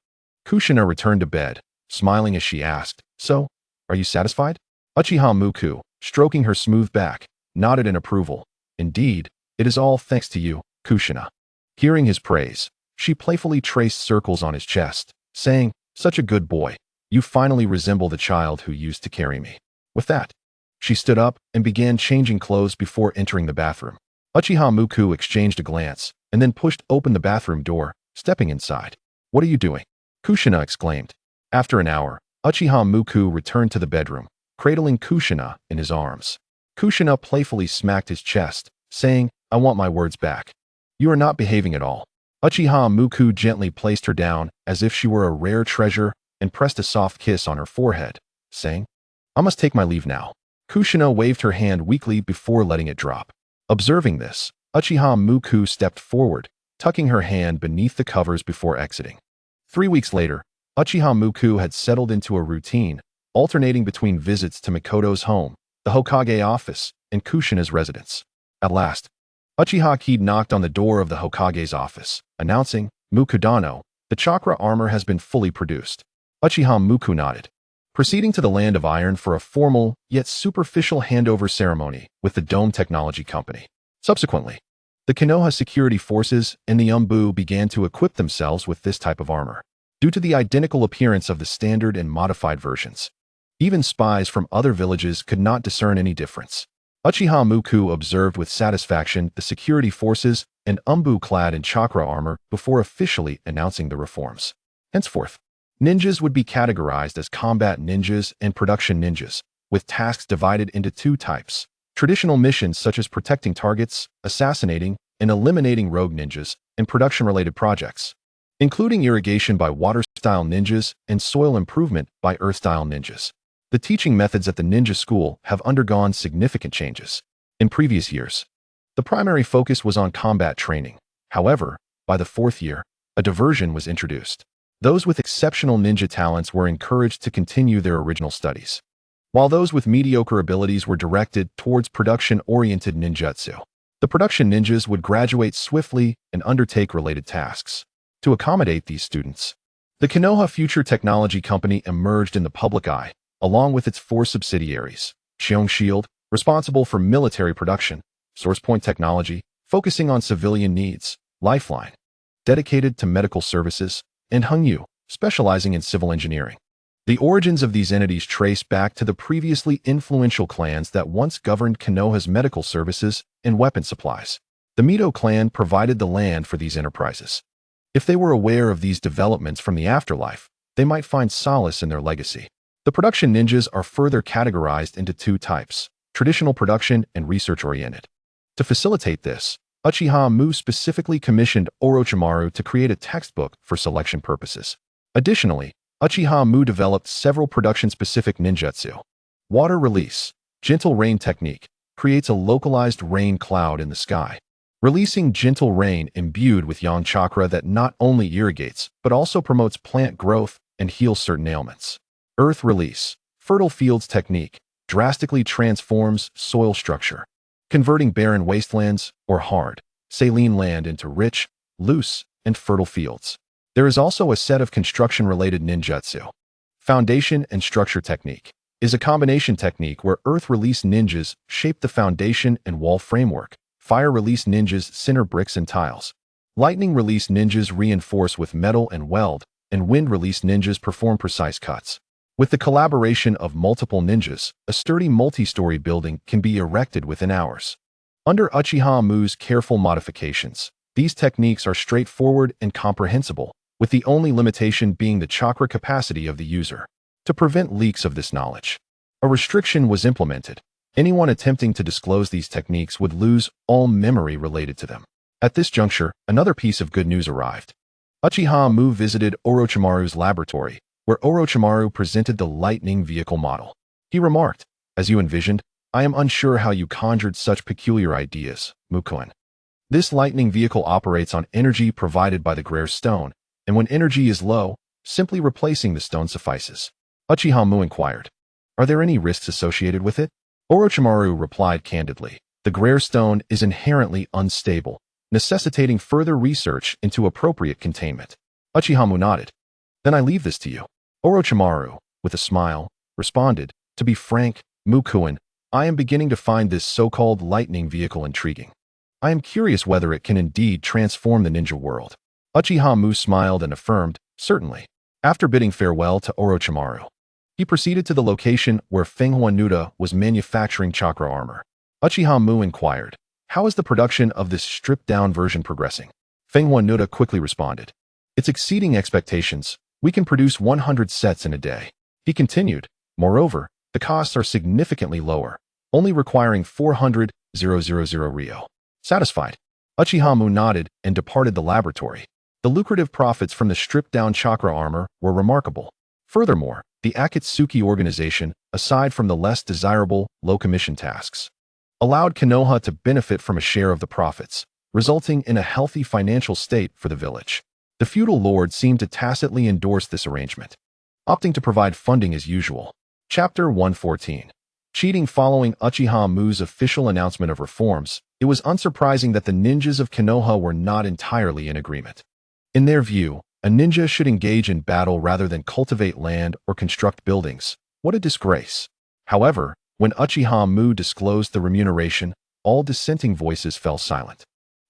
Kushina returned to bed, smiling as she asked, "So, are you satisfied?" Uchiha Muku, stroking her smooth back, nodded in approval. "Indeed, it is all thanks to you, Kushina." Hearing his praise, she playfully traced circles on his chest, saying, "Such a good boy. You finally resemble the child who used to carry me." With that, she stood up and began changing clothes before entering the bathroom. Uchiha Muku exchanged a glance and then pushed open the bathroom door, stepping inside. "What are you doing?" Kushina exclaimed. After an hour, Uchiha Muku returned to the bedroom, cradling Kushina in his arms. Kushina playfully smacked his chest, saying, "I want my words back. You are not behaving at all." Uchiha Muku gently placed her down as if she were a rare treasure and pressed a soft kiss on her forehead, saying, "I must take my leave now." Kushina waved her hand weakly before letting it drop. Observing this, Uchiha Muku stepped forward, tucking her hand beneath the covers before exiting. 3 weeks later, Uchiha Muku had settled into a routine, alternating between visits to Mikoto's home, the Hokage office, and Kushina's residence. At last, Uchiha Kid knocked on the door of the Hokage's office, announcing, "Mukudano, the chakra armor has been fully produced." Uchiha Muku nodded, proceeding to the Land of Iron for a formal, yet superficial handover ceremony with the Dome Technology Company. Subsequently, the Konoha security forces and the Umbu began to equip themselves with this type of armor. Due to the identical appearance of the standard and modified versions, even spies from other villages could not discern any difference. Uchiha Muku observed with satisfaction the security forces and Umbu clad in chakra armor before officially announcing the reforms. Henceforth, ninjas would be categorized as combat ninjas and production ninjas, with tasks divided into 2 types: traditional missions such as protecting targets, assassinating, and eliminating rogue ninjas, and production-related projects, including irrigation by water-style ninjas and soil improvement by earth-style ninjas. The teaching methods at the ninja school have undergone significant changes. In previous years, the primary focus was on combat training. However, by the 4th year, a diversion was introduced. Those with exceptional ninja talents were encouraged to continue their original studies, while those with mediocre abilities were directed towards production-oriented ninjutsu. The production ninjas would graduate swiftly and undertake related tasks. To accommodate these students, the Konoha Future Technology Company emerged in the public eye, along with its 4 subsidiaries: Cheong Shield, responsible for military production; SourcePoint Technology, focusing on civilian needs; Lifeline, dedicated to medical services; and Hungyu, specializing in civil engineering. The origins of these entities trace back to the previously influential clans that once governed Konoha's medical services and weapon supplies. The Mito clan provided the land for these enterprises. If they were aware of these developments from the afterlife, they might find solace in their legacy. The production ninjas are further categorized into 2 types: traditional production and research-oriented. To facilitate this, Uchiha Mu specifically commissioned Orochimaru to create a textbook for selection purposes. Additionally, Uchiha Mu developed several production-specific ninjutsu. Water release, gentle rain technique, creates a localized rain cloud in the sky, releasing gentle rain imbued with yang chakra that not only irrigates, but also promotes plant growth and heals certain ailments. Earth release, fertile fields technique, drastically transforms soil structure, converting barren wastelands or hard, saline land into rich, loose, and fertile fields. There is also a set of construction-related ninjutsu. Foundation and structure technique is a combination technique where earth release ninjas shape the foundation and wall framework. Fire release ninjas center bricks and tiles. Lightning release ninjas reinforce with metal and weld, and wind release ninjas perform precise cuts. With the collaboration of multiple ninjas, a sturdy multi-story building can be erected within hours. Under Uchiha Mu's careful modifications, these techniques are straightforward and comprehensible, with the only limitation being the chakra capacity of the user. To prevent leaks of this knowledge, a restriction was implemented. Anyone attempting to disclose these techniques would lose all memory related to them. At this juncture, another piece of good news arrived. Uchiha Mu visited Orochimaru's laboratory, where Orochimaru presented the lightning vehicle model. He remarked, "As you envisioned, I am unsure how you conjured such peculiar ideas, Mukuen. This lightning vehicle operates on energy provided by the Greer stone, and when energy is low, simply replacing the stone suffices." Uchiha inquired, "Are there any risks associated with it?" Orochimaru replied candidly, "The Greer stone is inherently unstable, necessitating further research into appropriate containment." Uchiha nodded. "Then I leave this to you." Orochimaru, with a smile, responded, "To be frank, Mukuen, I am beginning to find this so-called lightning vehicle intriguing. I am curious whether it can indeed transform the ninja world." Uchiha smiled and affirmed, "Certainly." After bidding farewell to Orochimaru, he proceeded to the location where Fenghua Nuda was manufacturing chakra armor. Uchiha inquired, "How is the production of this stripped-down version progressing?" Fenghua Nuda quickly responded, "It's exceeding expectations. We can produce 100 sets in a day." He continued, "Moreover, the costs are significantly lower, only requiring 400,000 Ryo." Satisfied, Uchiha nodded and departed the laboratory. The lucrative profits from the stripped-down chakra armor were remarkable. Furthermore, the Akatsuki organization, aside from the less desirable, low-commission tasks, allowed Konoha to benefit from a share of the profits, resulting in a healthy financial state for the village. The feudal lord seemed to tacitly endorse this arrangement, opting to provide funding as usual. Chapter 114. Cheating. Following Uchiha official announcement of reforms, it was unsurprising that the ninjas of Konoha were not entirely in agreement. In their view, a ninja should engage in battle rather than cultivate land or construct buildings. What a disgrace. However, when Uchiha disclosed the remuneration, all dissenting voices fell silent.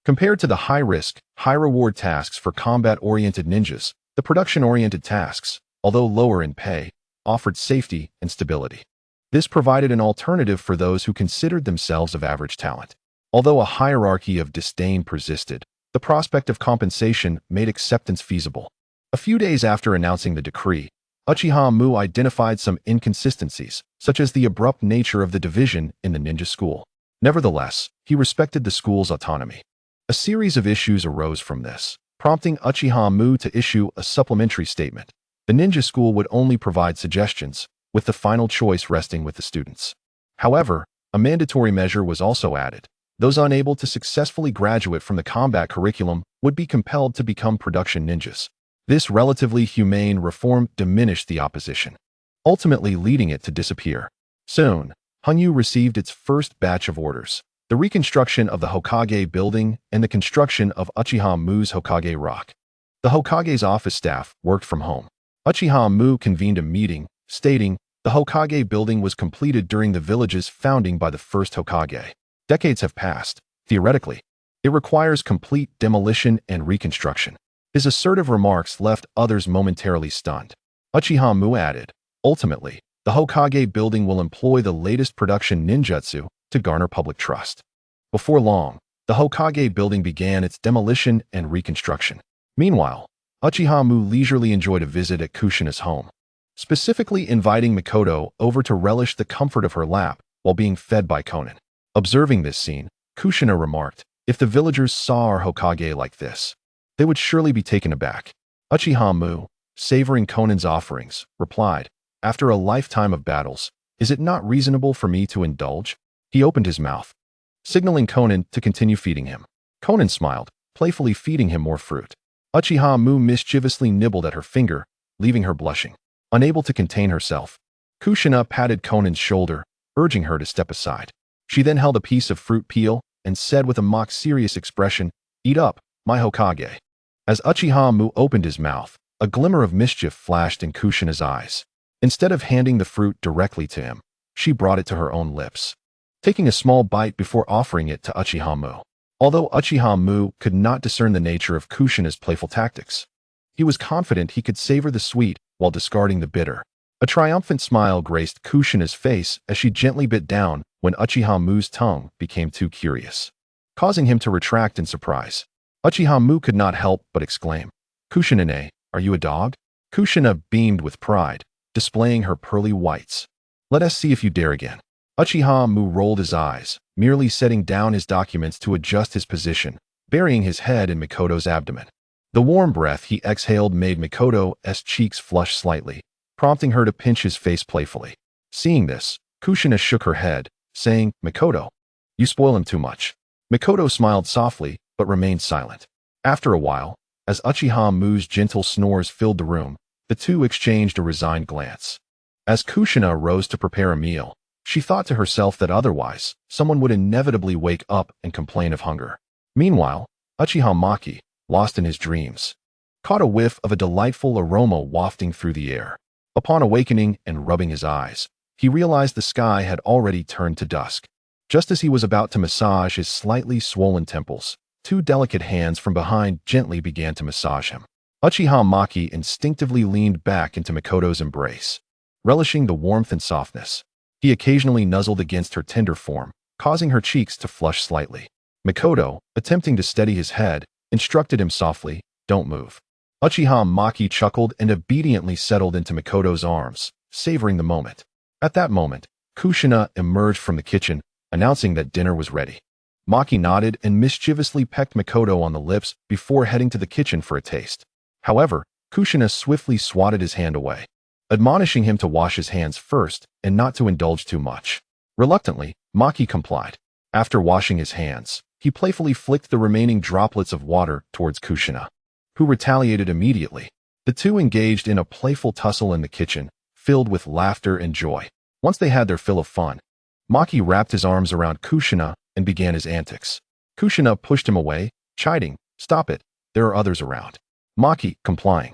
Compared to the high-risk, high-reward tasks for combat-oriented ninjas, the production-oriented tasks, although lower in pay, offered safety and stability. This provided an alternative for those who considered themselves of average talent. Although a hierarchy of disdain persisted, the prospect of compensation made acceptance feasible. A few days after announcing the decree, Uchiha identified some inconsistencies, such as the abrupt nature of the division in the ninja school. Nevertheless, he respected the school's autonomy. A series of issues arose from this, prompting Uchiha to issue a supplementary statement. The ninja school would only provide suggestions, with the final choice resting with the students. However, a mandatory measure was also added. Those unable to successfully graduate from the combat curriculum would be compelled to become production ninjas. This relatively humane reform diminished the opposition, ultimately leading it to disappear. Soon, Hanyu received its first batch of orders: the reconstruction of the Hokage building and the construction of Uchiha Hokage Rock. The Hokage's office staff worked from home. Uchiha convened a meeting, stating, "The Hokage building was completed during the village's founding by the first Hokage. Decades have passed. Theoretically, it requires complete demolition and reconstruction." His assertive remarks left others momentarily stunned. Uchiha added, "Ultimately, the Hokage building will employ the latest production ninjutsu to garner public trust." Before long, the Hokage building began its demolition and reconstruction. Meanwhile, Uchiha leisurely enjoyed a visit at Kushina's home, specifically inviting Mikoto over to relish the comfort of her lap while being fed by Konan. Observing this scene, Kushina remarked, "If the villagers saw our Hokage like this, they would surely be taken aback." Uchiha, savoring Konan's offerings, replied, "After a lifetime of battles, is it not reasonable for me to indulge?" He opened his mouth, signaling Konan to continue feeding him. Konan smiled, playfully feeding him more fruit. Uchiha mischievously nibbled at her finger, leaving her blushing. Unable to contain herself, Kushina patted Konan's shoulder, urging her to step aside. She then held a piece of fruit peel and said with a mock-serious expression, "Eat up, my Hokage." As Uchiha opened his mouth, a glimmer of mischief flashed in Kushina's eyes. Instead of handing the fruit directly to him, she brought it to her own lips, taking a small bite before offering it to Uchiha. Although Uchiha could not discern the nature of Kushina's playful tactics, he was confident he could savor the sweet while discarding the bitter. A triumphant smile graced Kushina's face as she gently bit down when Uchiha tongue became too curious, causing him to retract in surprise. Uchiha could not help but exclaim, "Kushina, are you a dog?" Kushina beamed with pride, displaying her pearly whites. "Let us see if you dare again." Uchiha rolled his eyes, merely setting down his documents to adjust his position, burying his head in Mikoto's abdomen. The warm breath he exhaled made Mikoto's cheeks flush slightly, prompting her to pinch his face playfully. Seeing this, Kushina shook her head, saying, "Mikoto, you spoil him too much." Mikoto smiled softly, but remained silent. After a while, as Uchiha Mu's gentle snores filled the room, the two exchanged a resigned glance. As Kushina rose to prepare a meal, she thought to herself that otherwise, someone would inevitably wake up and complain of hunger. Meanwhile, Uchiha Maki, lost in his dreams, caught a whiff of a delightful aroma wafting through the air. Upon awakening and rubbing his eyes, he realized the sky had already turned to dusk. Just as he was about to massage his slightly swollen temples, two delicate hands from behind gently began to massage him. Uchiha Maki instinctively leaned back into Mikoto's embrace, relishing the warmth and softness. He occasionally nuzzled against her tender form, causing her cheeks to flush slightly. Mikoto, attempting to steady his head, instructed him softly, "Don't move." Uchiha Maki chuckled and obediently settled into Mikoto's arms, savoring the moment. At that moment, Kushina emerged from the kitchen, announcing that dinner was ready. Maki nodded and mischievously pecked Mikoto on the lips before heading to the kitchen for a taste. However, Kushina swiftly swatted his hand away, admonishing him to wash his hands first and not to indulge too much. Reluctantly, Maki complied. After washing his hands, he playfully flicked the remaining droplets of water towards Kushina, who retaliated immediately. The two engaged in a playful tussle in the kitchen, filled with laughter and joy. Once they had their fill of fun, Maki wrapped his arms around Kushina and began his antics. Kushina pushed him away, chiding, "Stop it, there are others around." Maki, complying,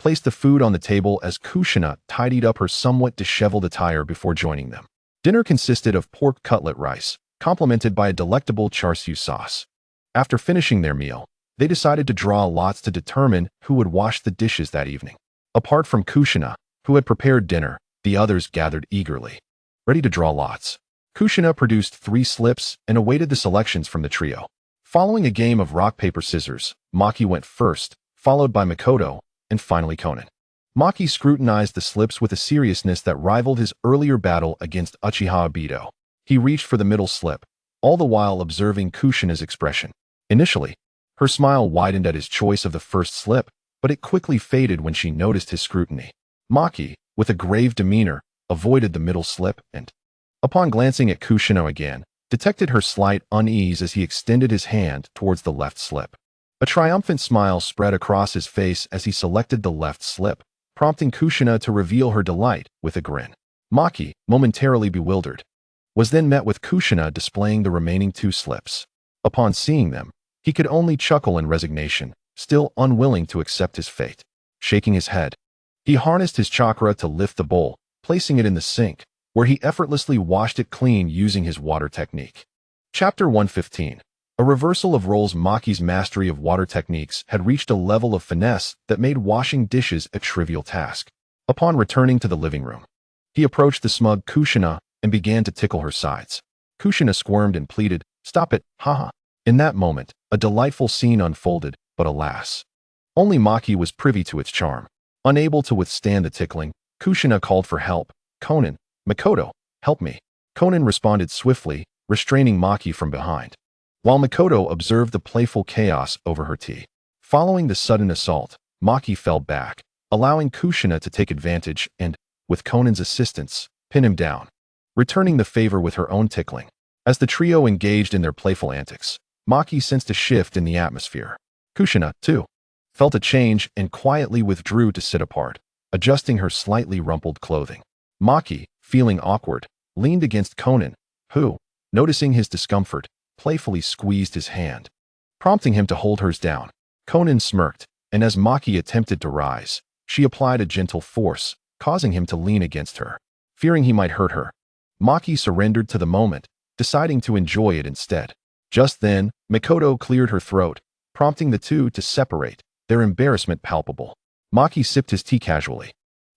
placed the food on the table as Kushina tidied up her somewhat disheveled attire before joining them. Dinner consisted of pork cutlet rice, complemented by a delectable char siu sauce. After finishing their meal, they decided to draw lots to determine who would wash the dishes that evening. Apart from Kushina, who had prepared dinner, the others gathered eagerly, ready to draw lots. Kushina produced 3 slips and awaited the selections from the trio. Following a game of rock, paper, scissors, Maki went first, followed by Mikoto, and finally Conan. Maki scrutinized the slips with a seriousness that rivaled his earlier battle against Uchiha Obito. He reached for the middle slip, all the while observing Kushina's expression. Initially, her smile widened at his choice of the first slip, but it quickly faded when she noticed his scrutiny. Maki, with a grave demeanor, avoided the middle slip and, upon glancing at Kushina again, detected her slight unease as he extended his hand towards the left slip. A triumphant smile spread across his face as he selected the left slip, prompting Kushina to reveal her delight with a grin. Maki, momentarily bewildered, was then met with Kushina displaying the remaining 2 slips. Upon seeing them, he could only chuckle in resignation, still unwilling to accept his fate. Shaking his head, he harnessed his chakra to lift the bowl, placing it in the sink, where he effortlessly washed it clean using his water technique. Chapter 115. A reversal of roles. Maki's mastery of water techniques had reached a level of finesse that made washing dishes a trivial task. Upon returning to the living room, he approached the smug Kushina and began to tickle her sides. Kushina squirmed and pleaded, "Stop it, haha." In that moment, a delightful scene unfolded, but alas, only Maki was privy to its charm. Unable to withstand the tickling, Kushina called for help. "Conan, Mikoto, help me." Conan responded swiftly, restraining Maki from behind, while Mikoto observed the playful chaos over her tea. Following the sudden assault, Maki fell back, allowing Kushina to take advantage and, with Conan's assistance, pin him down, returning the favor with her own tickling. As the trio engaged in their playful antics, Maki sensed a shift in the atmosphere. Kushina, too, felt a change and quietly withdrew to sit apart, adjusting her slightly rumpled clothing. Maki, feeling awkward, leaned against Conan, who, noticing his discomfort, playfully squeezed his hand, prompting him to hold hers down. Conan smirked, and as Maki attempted to rise, she applied a gentle force, causing him to lean against her. Fearing he might hurt her, Maki surrendered to the moment, deciding to enjoy it instead. Just then, Mikoto cleared her throat, prompting the two to separate, their embarrassment palpable. Maki sipped his tea casually,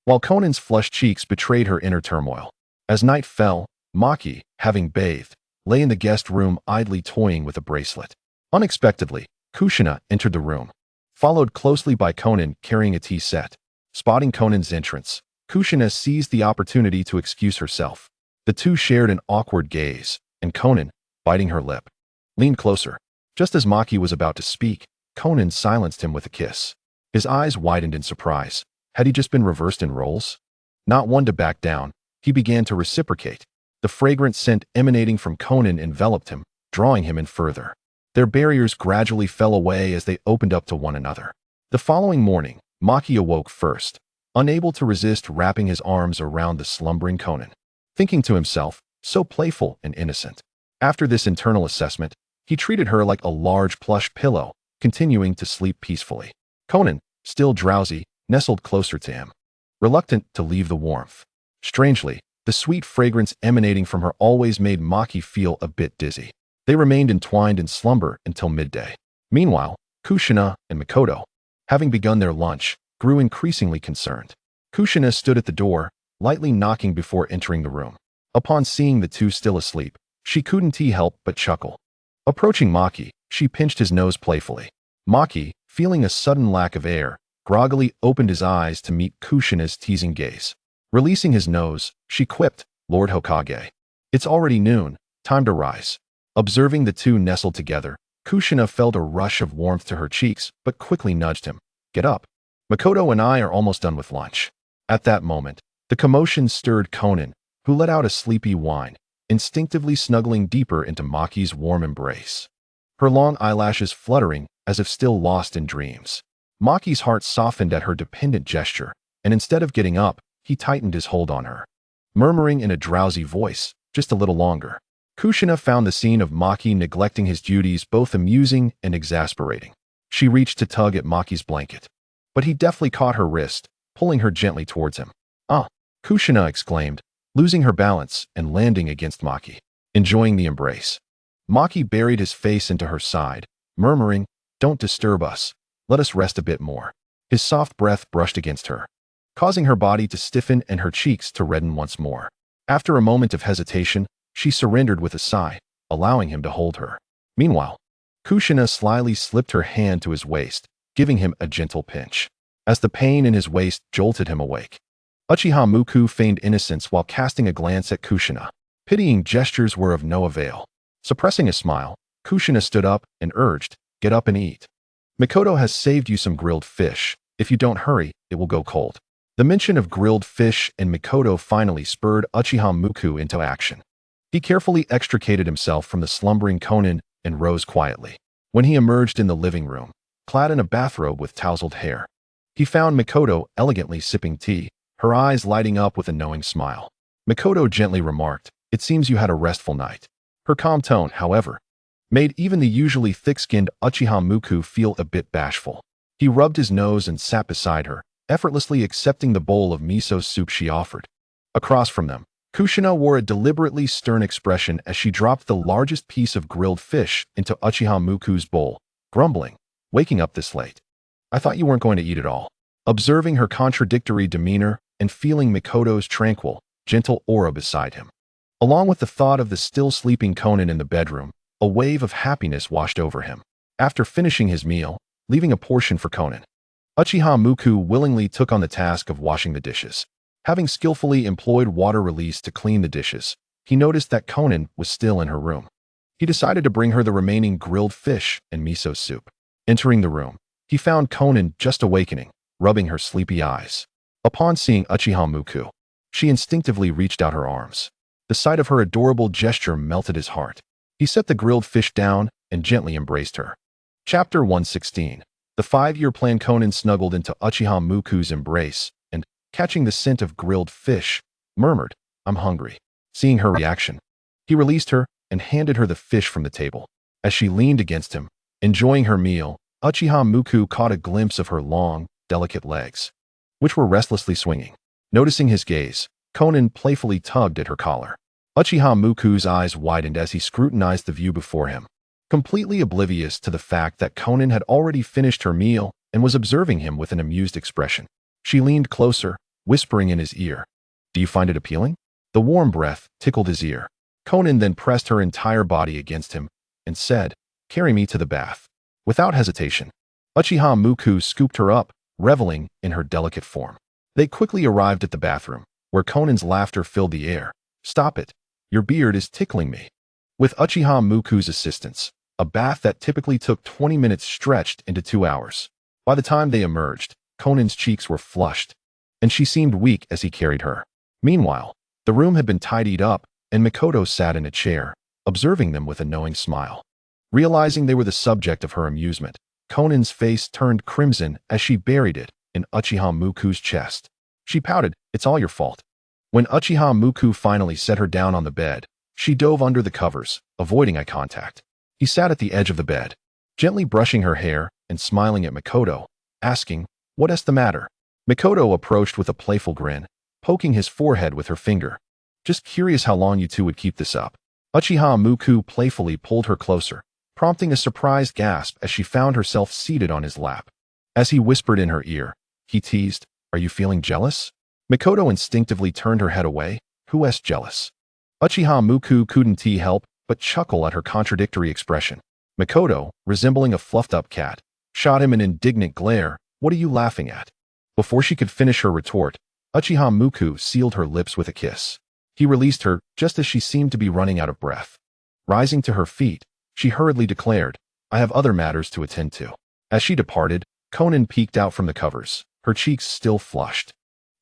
while Conan's flushed cheeks betrayed her inner turmoil. As night fell, Maki, having bathed, lay in the guest room idly toying with a bracelet. Unexpectedly, Kushina entered the room, followed closely by Conan carrying a tea set. Spotting Conan's entrance, Kushina seized the opportunity to excuse herself. The two shared an awkward gaze, and Conan, biting her lip, leaned closer. Just as Maki was about to speak, Conan silenced him with a kiss. His eyes widened in surprise. Had he just been reversed in roles? Not one to back down, he began to reciprocate. The fragrant scent emanating from Conan enveloped him, drawing him in further. Their barriers gradually fell away as they opened up to one another. The following morning, Maki awoke first, unable to resist wrapping his arms around the slumbering Conan, thinking to himself, so playful and innocent. After this internal assessment, he treated her like a large plush pillow, continuing to sleep peacefully. Conan, still drowsy, nestled closer to him, reluctant to leave the warmth. Strangely, the sweet fragrance emanating from her always made Maki feel a bit dizzy. They remained entwined in slumber until midday. Meanwhile, Kushina and Mikoto, having begun their lunch, grew increasingly concerned. Kushina stood at the door, lightly knocking before entering the room. Upon seeing the two still asleep, she couldn't help but chuckle. Approaching Maki, she pinched his nose playfully. Maki, feeling a sudden lack of air, groggily opened his eyes to meet Kushina's teasing gaze. Releasing his nose, she quipped, "Lord Hokage. It's already noon, time to rise." Observing the two nestled together, Kushina felt a rush of warmth to her cheeks, but quickly nudged him. "Get up. Mikoto and I are almost done with lunch." At that moment, the commotion stirred Conan, who let out a sleepy whine, instinctively snuggling deeper into Maki's warm embrace. Her long eyelashes fluttering as if still lost in dreams. Maki's heart softened at her dependent gesture, and instead of getting up, he tightened his hold on her, murmuring in a drowsy voice, "Just a little longer." Kushina found the scene of Maki neglecting his duties both amusing and exasperating. She reached to tug at Maki's blanket, but he deftly caught her wrist, pulling her gently towards him. "Ah!" Kushina exclaimed, losing her balance and landing against Maki, enjoying the embrace. Maki buried his face into her side, murmuring, "Don't disturb us. Let us rest a bit more." His soft breath brushed against her, causing her body to stiffen and her cheeks to redden once more. After a moment of hesitation, she surrendered with a sigh, allowing him to hold her. Meanwhile, Kushina slyly slipped her hand to his waist, giving him a gentle pinch. As the pain in his waist jolted him awake, Uchiha Muku feigned innocence while casting a glance at Kushina. Pitying gestures were of no avail. Suppressing a smile, Kushina stood up and urged, "Get up and eat. Mikoto has saved you some grilled fish. If you don't hurry, it will go cold." The mention of grilled fish and Mikoto finally spurred Uchiha Muku into action. He carefully extricated himself from the slumbering Conan and rose quietly. When he emerged in the living room, clad in a bathrobe with tousled hair, he found Mikoto elegantly sipping tea, her eyes lighting up with a knowing smile. Mikoto gently remarked, "It seems you had a restful night." Her calm tone, however, made even the usually thick-skinned Uchiha Muku feel a bit bashful. He rubbed his nose and sat beside her, effortlessly accepting the bowl of miso soup she offered. Across from them, Kushina wore a deliberately stern expression as she dropped the largest piece of grilled fish into Uchiha Muku's bowl, grumbling, "Waking up this late. I thought you weren't going to eat it all." Observing her contradictory demeanor and feeling Mikoto's tranquil, gentle aura beside him, along with the thought of the still sleeping Conan in the bedroom, a wave of happiness washed over him. After finishing his meal, leaving a portion for Conan, Uchiha Muku willingly took on the task of washing the dishes. Having skillfully employed water release to clean the dishes, he noticed that Conan was still in her room. He decided to bring her the remaining grilled fish and miso soup. Entering the room, he found Conan just awakening, rubbing her sleepy eyes. Upon seeing Uchiha Muku, she instinctively reached out her arms. The sight of her adorable gesture melted his heart. He set the grilled fish down and gently embraced her. Chapter 116. The 5-year plan. Conan snuggled into Uchiha Muku's embrace and, catching the scent of grilled fish, murmured, "I'm hungry." Seeing her reaction, he released her and handed her the fish from the table. As she leaned against him, enjoying her meal, Uchiha Muku caught a glimpse of her long, delicate legs, which were restlessly swinging. Noticing his gaze, Conan playfully tugged at her collar. Uchiha Muku's eyes widened as he scrutinized the view before him, completely oblivious to the fact that Conan had already finished her meal and was observing him with an amused expression. She leaned closer, whispering in his ear, "Do you find it appealing?" The warm breath tickled his ear. Conan then pressed her entire body against him and said, "Carry me to the bath." Without hesitation, Uchiha Muku scooped her up, reveling in her delicate form. They quickly arrived at the bathroom, where Conan's laughter filled the air. "Stop it. Your beard is tickling me." With Uchiha Muku's assistance, a bath that typically took 20 minutes stretched into 2 hours. By the time they emerged, Conan's cheeks were flushed, and she seemed weak as he carried her. Meanwhile, the room had been tidied up, and Mikoto sat in a chair, observing them with a knowing smile. Realizing they were the subject of her amusement, Konan's face turned crimson as she buried it in Uchiha Muku's chest. She pouted, "It's all your fault." When Uchiha Muku finally set her down on the bed, she dove under the covers, avoiding eye contact. He sat at the edge of the bed, gently brushing her hair and smiling at Mikoto, asking, "What's the matter?" Mikoto approached with a playful grin, poking his forehead with her finger. "Just curious how long you two would keep this up." Uchiha Muku playfully pulled her closer, prompting a surprised gasp as she found herself seated on his lap. As he whispered in her ear, he teased, "Are you feeling jealous?" Mikoto instinctively turned her head away. Who's jealous? Uchiha Muku couldn't help but chuckle at her contradictory expression. Mikoto, resembling a fluffed-up cat, shot him an indignant glare. "What are you laughing at?" Before she could finish her retort, Uchiha Muku sealed her lips with a kiss. He released her just as she seemed to be running out of breath. Rising to her feet, she hurriedly declared, "I have other matters to attend to." As she departed, Konan peeked out from the covers, her cheeks still flushed.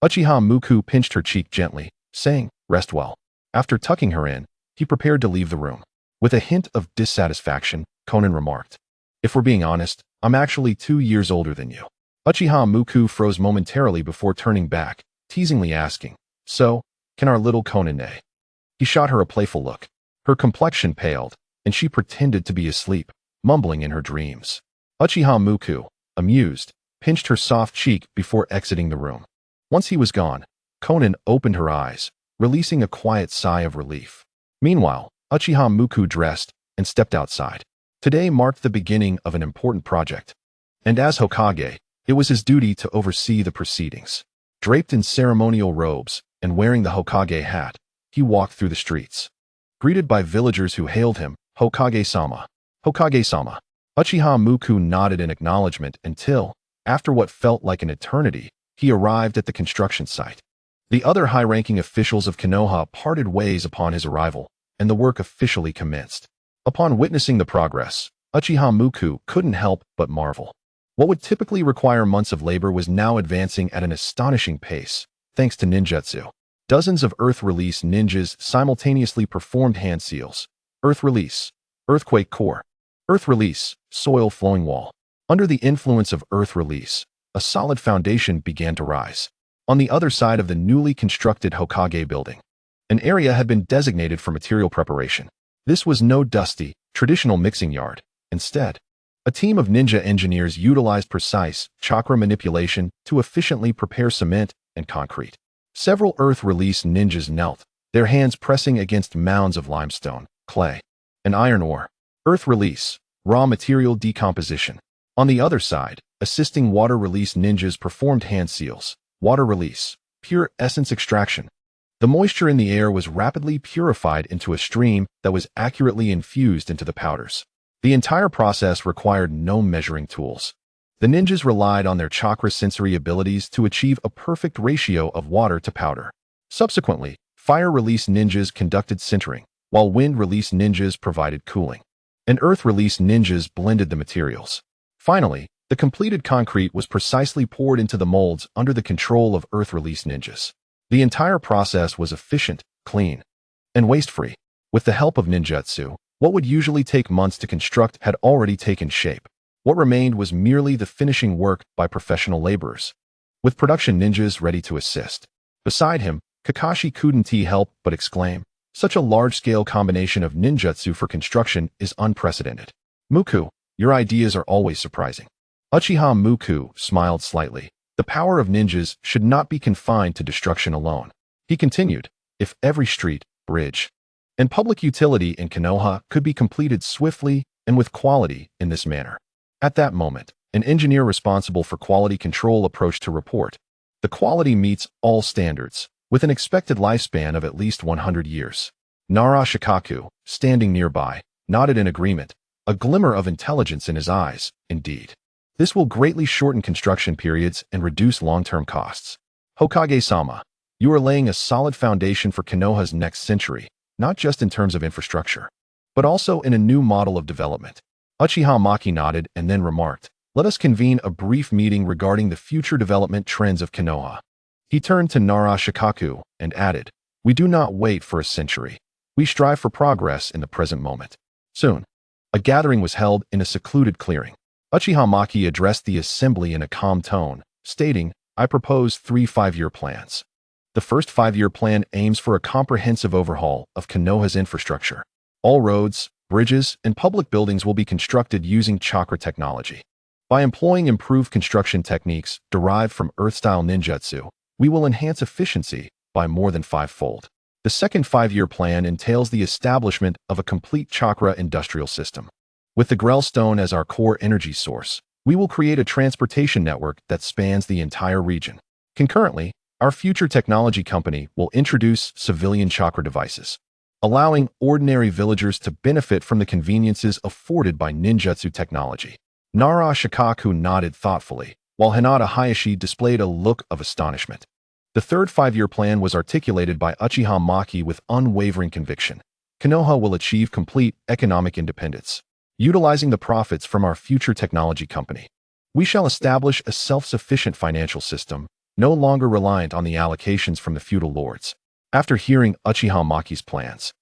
Uchiha Muku pinched her cheek gently, saying, "Rest well." After tucking her in, he prepared to leave the room. With a hint of dissatisfaction, Konan remarked, "If we're being honest, I'm actually 2 years older than you." Uchiha Muku froze momentarily before turning back, teasingly asking, "So, can our little Konan?" He shot her a playful look. Her complexion paled, and she pretended to be asleep, mumbling in her dreams. Uchiha Muku, amused, pinched her soft cheek before exiting the room. Once he was gone, Konan opened her eyes, releasing a quiet sigh of relief. Meanwhile, Uchiha Muku dressed and stepped outside. Today marked the beginning of an important project, and as Hokage, it was his duty to oversee the proceedings. Draped in ceremonial robes and wearing the Hokage hat, he walked through the streets. Greeted by villagers who hailed him, "Hokage-sama, Hokage-sama." Uchiha Muku nodded in acknowledgement until, after what felt like an eternity, he arrived at the construction site. The other high-ranking officials of Konoha parted ways upon his arrival, and the work officially commenced. Upon witnessing the progress, Uchiha Muku couldn't help but marvel. What would typically require months of labor was now advancing at an astonishing pace, thanks to ninjutsu. Dozens of Earth Release ninjas simultaneously performed hand seals. Earth Release, Earthquake Core. Earth Release, Soil Flowing Wall. Under the influence of Earth Release, a solid foundation began to rise. On the other side of the newly constructed Hokage building, an area had been designated for material preparation. This was no dusty, traditional mixing yard. Instead, a team of ninja engineers utilized precise chakra manipulation to efficiently prepare cement and concrete. Several Earth Release ninjas knelt, their hands pressing against mounds of limestone, clay, and iron ore. Earth Release, raw material decomposition. On the other side, assisting Water Release ninjas performed hand seals. Water Release, pure essence extraction. The moisture in the air was rapidly purified into a stream that was accurately infused into the powders. The entire process required no measuring tools. The ninjas relied on their chakra sensory abilities to achieve a perfect ratio of water to powder. Subsequently, Fire Release ninjas conducted sintering, while Wind Release ninjas provided cooling. And Earth Release ninjas blended the materials. Finally, the completed concrete was precisely poured into the molds under the control of Earth Release ninjas. The entire process was efficient, clean, and waste-free. With the help of ninjutsu, what would usually take months to construct had already taken shape. What remained was merely the finishing work by professional laborers, with production ninjas ready to assist. Beside him, Kakashi couldn't help but exclaim, "Such a large-scale combination of ninjutsu for construction is unprecedented. Muku, your ideas are always surprising." Uchiha Muku smiled slightly. The power of ninjas should not be confined to destruction alone. He continued, "If every street, bridge, and public utility in Konoha could be completed swiftly and with quality in this manner." At that moment, an engineer responsible for quality control approached to report. The quality meets all standards, with an expected lifespan of at least 100 years. Nara Shikaku, standing nearby, nodded in agreement, a glimmer of intelligence in his eyes, indeed. This will greatly shorten construction periods and reduce long-term costs. Hokage-sama, you are laying a solid foundation for Konoha's next century, not just in terms of infrastructure, but also in a new model of development. Uchiha Maki nodded and then remarked, "Let us convene a brief meeting regarding the future development trends of Konoha." He turned to Nara Shikaku and added, "We do not wait for a century. We strive for progress in the present moment." Soon, a gathering was held in a secluded clearing. Uchiha Maki addressed the assembly in a calm tone, stating, "I propose 3 5-year plans. The first 5-year plan aims for a comprehensive overhaul of Konoha's infrastructure. All roads, bridges, and public buildings will be constructed using chakra technology. By employing improved construction techniques derived from Earth-style ninjutsu, we will enhance efficiency by more than 5-fold. The second 5-year plan entails the establishment of a complete chakra industrial system. With the Grell Stone as our core energy source, we will create a transportation network that spans the entire region. Concurrently, our future technology company will introduce civilian chakra devices, allowing ordinary villagers to benefit from the conveniences afforded by ninjutsu technology." Nara Shikaku nodded thoughtfully, while Hinata Hayashi displayed a look of astonishment. The third 5-year plan was articulated by Uchiha Maki with unwavering conviction. "Konoha will achieve complete economic independence, utilizing the profits from our future technology company. We shall establish a self-sufficient financial system, no longer reliant on the allocations from the feudal lords." After hearing Uchiha Maki's plans,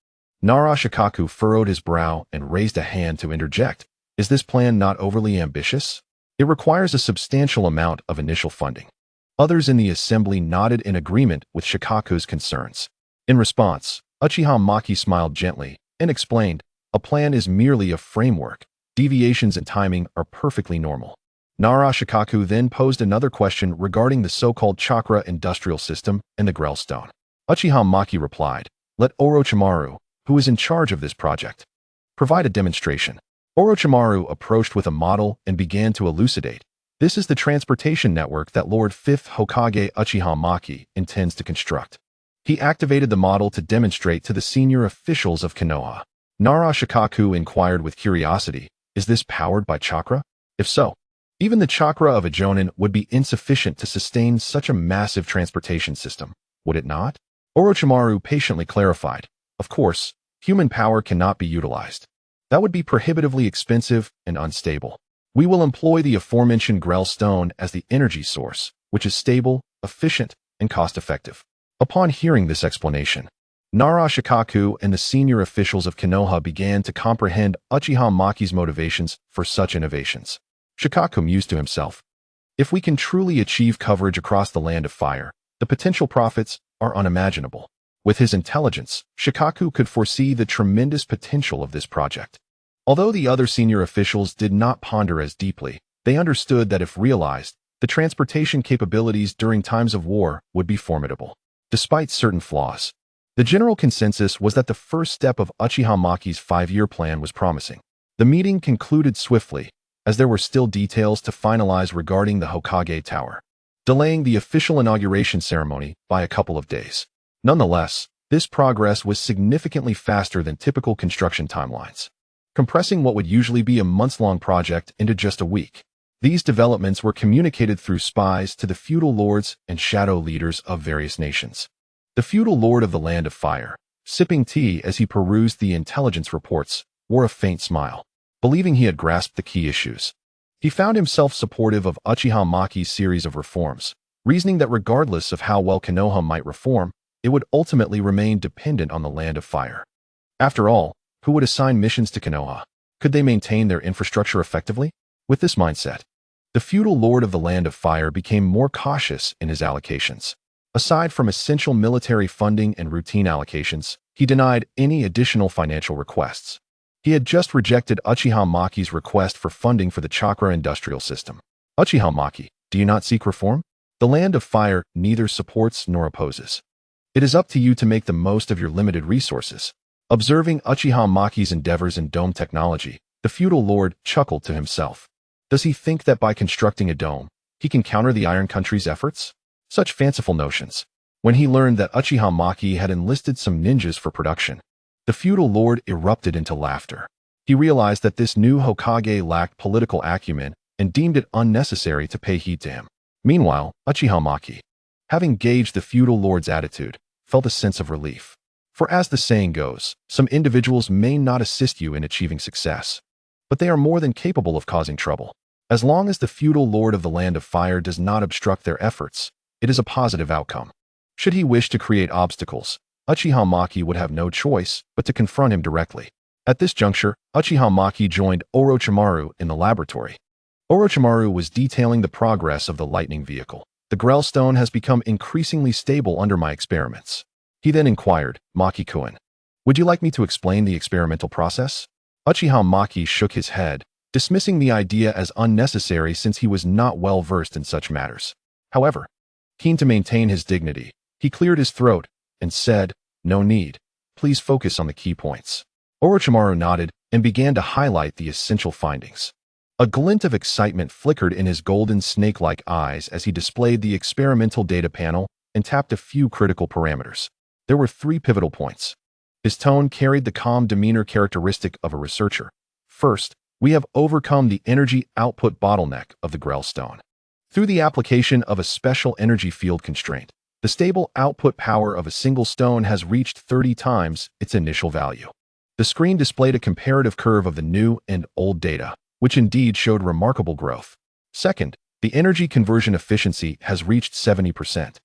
Nara Shikaku furrowed his brow and raised a hand to interject. "Is this plan not overly ambitious? It requires a substantial amount of initial funding." Others in the assembly nodded in agreement with Shikaku's concerns. In response, Uchiha Maki smiled gently and explained, "A plan is merely a framework. Deviations in timing are perfectly normal." Nara Shikaku then posed another question regarding the so-called chakra industrial system and the Grell Stone. Uchiha Maki replied, "Let Orochimaru, who is in charge of this project, provide a demonstration." Orochimaru approached with a model and began to elucidate. "This is the transportation network that Lord 5th Hokage Uchiha Maki intends to construct." He activated the model to demonstrate to the senior officials of Konoha. Nara Shikaku inquired with curiosity, "Is this powered by chakra? If so, even the chakra of a Jonin would be insufficient to sustain such a massive transportation system, would it not?" Orochimaru patiently clarified, "Of course, human power cannot be utilized. That would be prohibitively expensive and unstable. We will employ the aforementioned Grell Stone as the energy source, which is stable, efficient, and cost-effective." Upon hearing this explanation, Nara Shikaku and the senior officials of Konoha began to comprehend Uchiha Maki's motivations for such innovations. Shikaku mused to himself, "If we can truly achieve coverage across the Land of Fire, the potential profits are unimaginable." With his intelligence, Shikaku could foresee the tremendous potential of this project. Although the other senior officials did not ponder as deeply, they understood that if realized, the transportation capabilities during times of war would be formidable. Despite certain flaws, the general consensus was that the first step of Uchiha Maki's 5-year plan was promising. The meeting concluded swiftly, as there were still details to finalize regarding the Hokage Tower, delaying the official inauguration ceremony by a couple of days. Nonetheless, this progress was significantly faster than typical construction timelines, compressing what would usually be a months-long project into just a week. These developments were communicated through spies to the feudal lords and shadow leaders of various nations. The feudal lord of the Land of Fire, sipping tea as he perused the intelligence reports, wore a faint smile, believing he had grasped the key issues. He found himself supportive of Uchiha Maki's series of reforms, reasoning that regardless of how well Konoha might reform, it would ultimately remain dependent on the Land of Fire. After all, who would assign missions to Konoha? Could they maintain their infrastructure effectively? With this mindset, the feudal lord of the Land of Fire became more cautious in his allocations. Aside from essential military funding and routine allocations, he denied any additional financial requests. He had just rejected Uchiha Maki's request for funding for the chakra industrial system. "Uchiha Maki, do you not seek reform? The Land of Fire neither supports nor opposes. It is up to you to make the most of your limited resources." Observing Uchiha Maki's endeavors in dome technology, the feudal lord chuckled to himself. Does he think that by constructing a dome, he can counter the Iron Country's efforts? Such fanciful notions. When he learned that Uchiha Maki had enlisted some ninjas for production, the feudal lord erupted into laughter. He realized that this new Hokage lacked political acumen and deemed it unnecessary to pay heed to him. Meanwhile, Uchiha Maki, having gauged the feudal lord's attitude, felt a sense of relief. For as the saying goes, some individuals may not assist you in achieving success, but they are more than capable of causing trouble. As long as the feudal lord of the Land of Fire does not obstruct their efforts, It is a positive outcome. Should he wish to create obstacles, Uchiha Maki would have no choice but to confront him directly. At this juncture, Uchiha Maki joined Orochimaru in the laboratory. Orochimaru was detailing the progress of the lightning vehicle. The Grell stone has become increasingly stable under my experiments. He then inquired, Maki-kun, would you like me to explain the experimental process? Uchiha Maki shook his head, dismissing the idea as unnecessary since he was not well versed in such matters. However, keen to maintain his dignity, he cleared his throat and said, no need. Please focus on the key points. Orochimaru nodded and began to highlight the essential findings. A glint of excitement flickered in his golden snake-like eyes as he displayed the experimental data panel and tapped a few critical parameters. There were 3 pivotal points. His tone carried the calm demeanor characteristic of a researcher. First, we have overcome the energy output bottleneck of the Grell stone. Through the application of a special energy field constraint, the stable output power of a single stone has reached 30 times its initial value. The screen displayed a comparative curve of the new and old data, which indeed showed remarkable growth. Second, the energy conversion efficiency has reached 70%.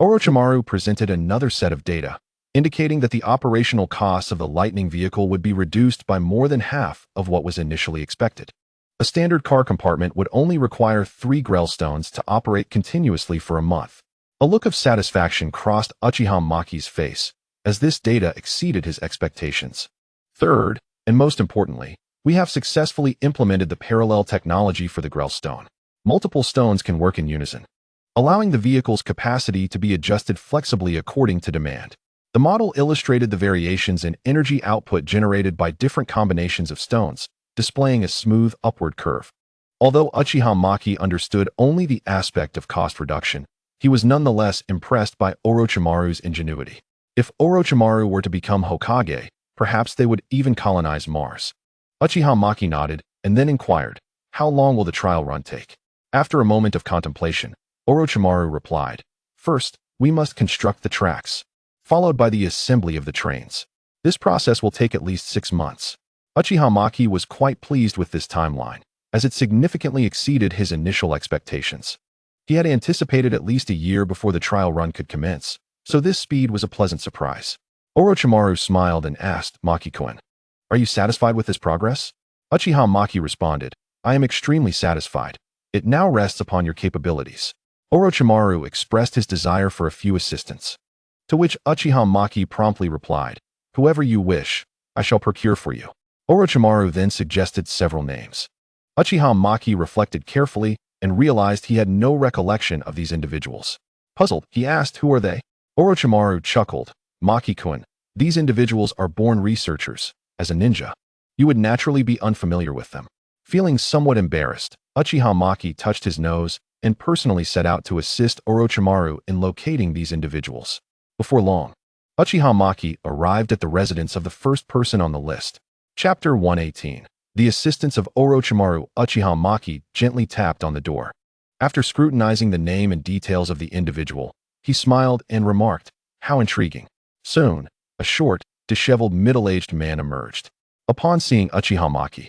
Orochimaru presented another set of data, indicating that the operational costs of the lightning vehicle would be reduced by more than half of what was initially expected. A standard car compartment would only require 3 Grell stones to operate continuously for a month. A look of satisfaction crossed Uchiha Maki's face, as this data exceeded his expectations. Third, and most importantly, we have successfully implemented the parallel technology for the Grell stone. Multiple stones can work in unison, allowing the vehicle's capacity to be adjusted flexibly according to demand. The model illustrated the variations in energy output generated by different combinations of stones, displaying a smooth upward curve. Although Uchiha Maki understood only the aspect of cost reduction, he was nonetheless impressed by Orochimaru's ingenuity. If Orochimaru were to become Hokage, perhaps they would even colonize Mars. Uchiha Maki nodded and then inquired, how long will the trial run take? After a moment of contemplation, Orochimaru replied, first, we must construct the tracks, followed by the assembly of the trains. This process will take at least 6 months. Uchiha Maki was quite pleased with this timeline, as it significantly exceeded his initial expectations. He had anticipated at least a year before the trial run could commence, so this speed was a pleasant surprise. Orochimaru smiled and asked, Maki-kun, are you satisfied with this progress? Uchiha Maki responded, I am extremely satisfied. It now rests upon your capabilities. Orochimaru expressed his desire for a few assistants, to which Uchiha Maki promptly replied, whoever you wish, I shall procure for you. Orochimaru then suggested several names. Uchiha Maki reflected carefully and realized he had no recollection of these individuals. Puzzled, he asked, who are they? Orochimaru chuckled, Maki-kun, these individuals are born researchers. As a ninja, you would naturally be unfamiliar with them. Feeling somewhat embarrassed, Uchiha Maki touched his nose and personally set out to assist Orochimaru in locating these individuals. Before long, Uchiha Maki arrived at the residence of the first person on the list. Chapter 118. The assistance of Orochimaru. Uchiha Maki gently tapped on the door. After scrutinizing the name and details of the individual, he smiled and remarked, how intriguing. Soon, a short, disheveled middle-aged man emerged. Upon seeing Uchiha Maki,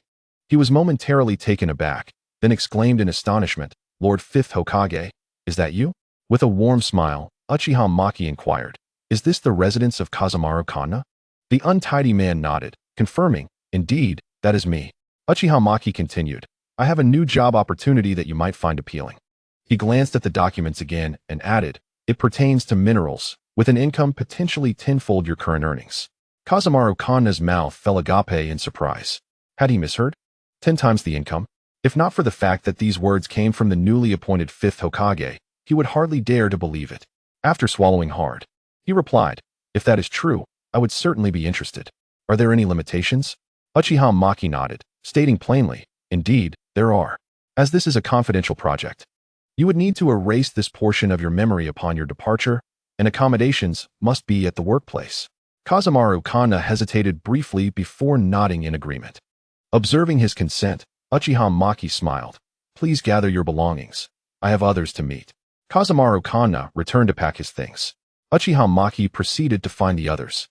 he was momentarily taken aback, then exclaimed in astonishment, Lord 5th Hokage, is that you? With a warm smile, Uchiha Maki inquired, is this the residence of Kazemaru Kanna? The untidy man nodded, confirming, indeed, that is me. Uchiha Maki continued, I have a new job opportunity that you might find appealing. He glanced at the documents again and added, it pertains to minerals, with an income potentially tenfold your current earnings. Kazemaru Kanna's mouth fell agape in surprise. Had he misheard? 10 times the income? If not for the fact that these words came from the newly appointed 5th Hokage, he would hardly dare to believe it. After swallowing hard, he replied, if that is true, I would certainly be interested. Are there any limitations? Uchiha Maki nodded, stating plainly, indeed, there are. As this is a confidential project, you would need to erase this portion of your memory upon your departure, and accommodations must be at the workplace. Kazemaru Kanna hesitated briefly before nodding in agreement. Observing his consent, Uchiha Maki smiled. Please gather your belongings. I have others to meet. Kazemaru Kanna returned to pack his things. Uchiha Maki proceeded to find the others.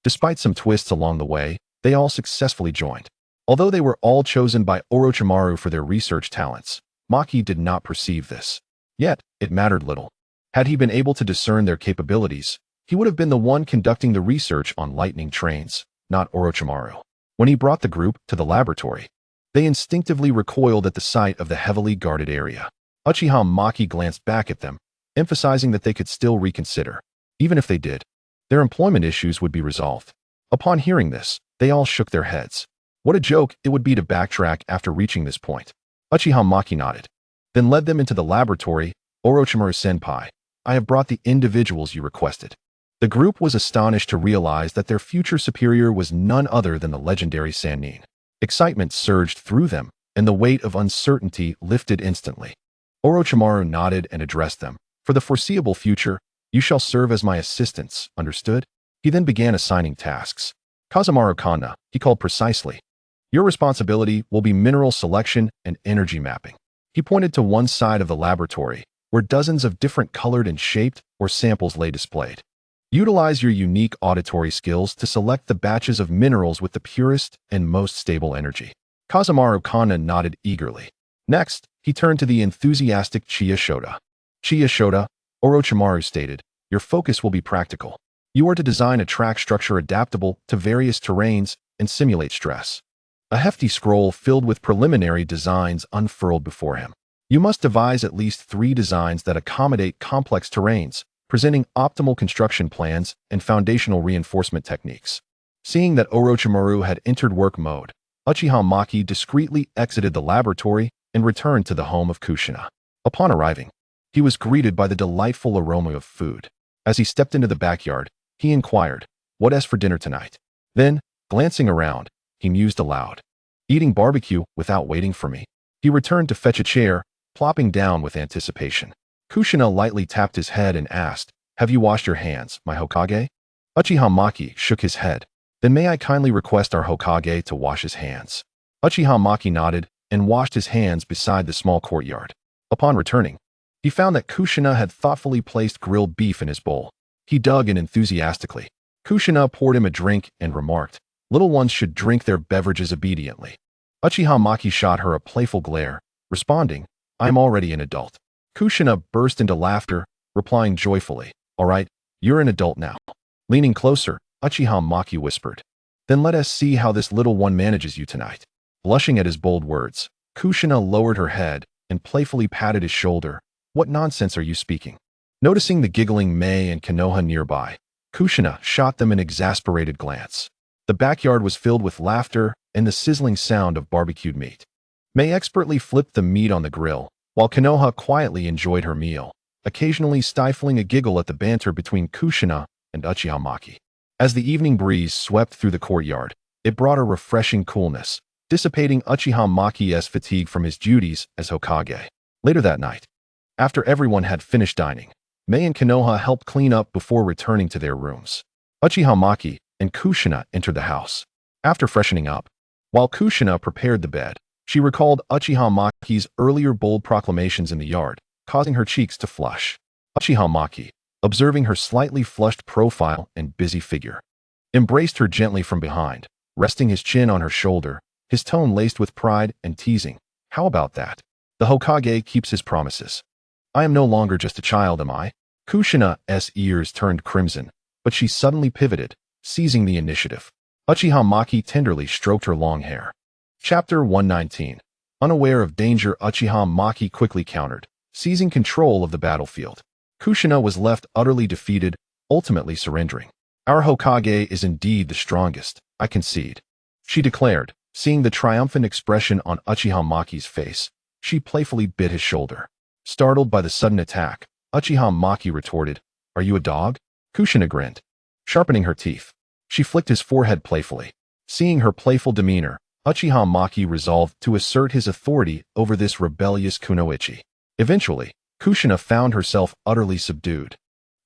Despite some twists along the way, they all successfully joined. Although they were all chosen by Orochimaru for their research talents, Maki did not perceive this. Yet, it mattered little. Had he been able to discern their capabilities, he would have been the one conducting the research on lightning trains, not Orochimaru. When he brought the group to the laboratory, they instinctively recoiled at the sight of the heavily guarded area. Uchiha Maki glanced back at them, emphasizing that they could still reconsider. Even if they did, their employment issues would be resolved. Upon hearing this, they all shook their heads. What a joke it would be to backtrack after reaching this point. Uchiha Maki nodded, then led them into the laboratory. Orochimaru-senpai, I have brought the individuals you requested. The group was astonished to realize that their future superior was none other than the legendary Sannin. Excitement surged through them, and the weight of uncertainty lifted instantly. Orochimaru nodded and addressed them. For the foreseeable future, you shall serve as my assistants, understood? He then began assigning tasks. Kazamaru Kanna, he called precisely. Your responsibility will be mineral selection and energy mapping. He pointed to one side of the laboratory, where dozens of different colored and shaped or samples lay displayed. Utilize your unique auditory skills to select the batches of minerals with the purest and most stable energy. Kazamaru Kanna nodded eagerly. Next, he turned to the enthusiastic Chiya Shoda. Chiya Shoda, Orochimaru stated, your focus will be practical. You are to design a track structure adaptable to various terrains and simulate stress. A hefty scroll filled with preliminary designs unfurled before him. You must devise at least 3 designs that accommodate complex terrains, presenting optimal construction plans and foundational reinforcement techniques. Seeing that Orochimaru had entered work mode, Uchiha Maki discreetly exited the laboratory and returned to the home of Kushina. Upon arriving, he was greeted by the delightful aroma of food. As he stepped into the backyard, he inquired, "What is for dinner tonight?" Then, glancing around, he mused aloud. "Eating barbecue without waiting for me." He returned to fetch a chair, plopping down with anticipation. Kushina lightly tapped his head and asked, "Have you washed your hands, my Hokage?" Uchiha Maki shook his head. "Then may I kindly request our Hokage to wash his hands?" Uchiha Maki nodded and washed his hands beside the small courtyard. Upon returning, he found that Kushina had thoughtfully placed grilled beef in his bowl. He dug in enthusiastically. Kushina poured him a drink and remarked, "Little ones should drink their beverages obediently." Uchiha Maki shot her a playful glare, responding, "I am already an adult." Kushina burst into laughter, replying joyfully, "All right, you're an adult now." Leaning closer, Uchiha Maki whispered, "Then let us see how this little one manages you tonight." Blushing at his bold words, Kushina lowered her head and playfully patted his shoulder. "What nonsense are you speaking?" Noticing the giggling Mei and Konoha nearby, Kushina shot them an exasperated glance. The backyard was filled with laughter and the sizzling sound of barbecued meat. Mei expertly flipped the meat on the grill, while Konoha quietly enjoyed her meal, occasionally stifling a giggle at the banter between Kushina and Uchiha Maki. As the evening breeze swept through the courtyard, it brought a refreshing coolness, dissipating Uchiha Maki's fatigue from his duties as Hokage. Later that night, after everyone had finished dining, Mei and Konoha helped clean up before returning to their rooms. Uchiha Maki and Kushina entered the house. After freshening up, while Kushina prepared the bed, she recalled Uchiha Maki's earlier bold proclamations in the yard, causing her cheeks to flush. Uchiha Maki, observing her slightly flushed profile and busy figure, embraced her gently from behind, resting his chin on her shoulder, his tone laced with pride and teasing. "How about that? The Hokage keeps his promises. I am no longer just a child, am I?" Kushina's ears turned crimson, but she suddenly pivoted, seizing the initiative. Uchiha Maki tenderly stroked her long hair. Chapter 119. Unaware of danger, Uchiha Maki quickly countered, seizing control of the battlefield. Kushina was left utterly defeated, ultimately surrendering. "Our Hokage is indeed the strongest, I concede," she declared. Seeing the triumphant expression on Uchiha Maki's face, she playfully bit his shoulder. Startled by the sudden attack, Uchiha Maki retorted, "Are you a dog?" Kushina grinned, sharpening her teeth. She flicked his forehead playfully. Seeing her playful demeanor, Uchiha Maki resolved to assert his authority over this rebellious kunoichi. Eventually, Kushina found herself utterly subdued,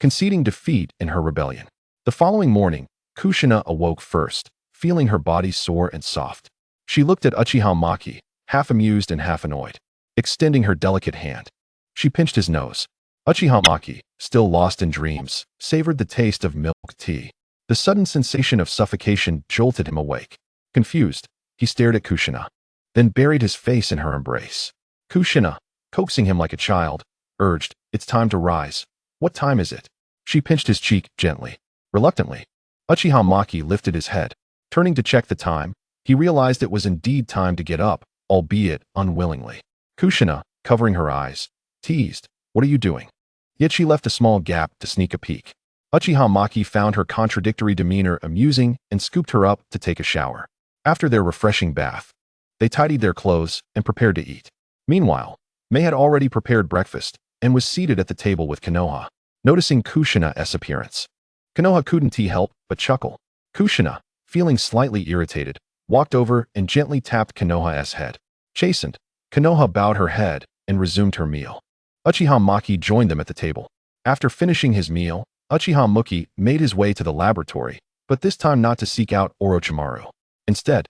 conceding defeat in her rebellion. The following morning, Kushina awoke first, feeling her body sore and soft. She looked at Uchiha Maki, half amused and half annoyed. Extending her delicate hand, she pinched his nose. Uchiha Maki, still lost in dreams, savored the taste of milk tea. The sudden sensation of suffocation jolted him awake. Confused, he stared at Kushina, then buried his face in her embrace. Kushina, coaxing him like a child, urged, "It's time to rise. What time is it? She pinched his cheek gently. Reluctantly, Uchiha Maki lifted his head. Turning to check the time, he realized it was indeed time to get up, albeit unwillingly. Kushina, covering her eyes, teased, "What are you doing?" Yet she left a small gap to sneak a peek. Uchiha Maki found her contradictory demeanor amusing and scooped her up to take a shower. After their refreshing bath, they tidied their clothes and prepared to eat. Meanwhile, Mei had already prepared breakfast and was seated at the table with Konoha. Noticing Kushina's appearance, Konoha couldn't help but chuckle. Kushina, feeling slightly irritated, walked over and gently tapped Konoha's head. Chastened, Konoha bowed her head and resumed her meal. Uchiha Maki joined them at the table. After finishing his meal, Uchiha Maki made his way to the laboratory, but this time not to seek out Orochimaru. Instead,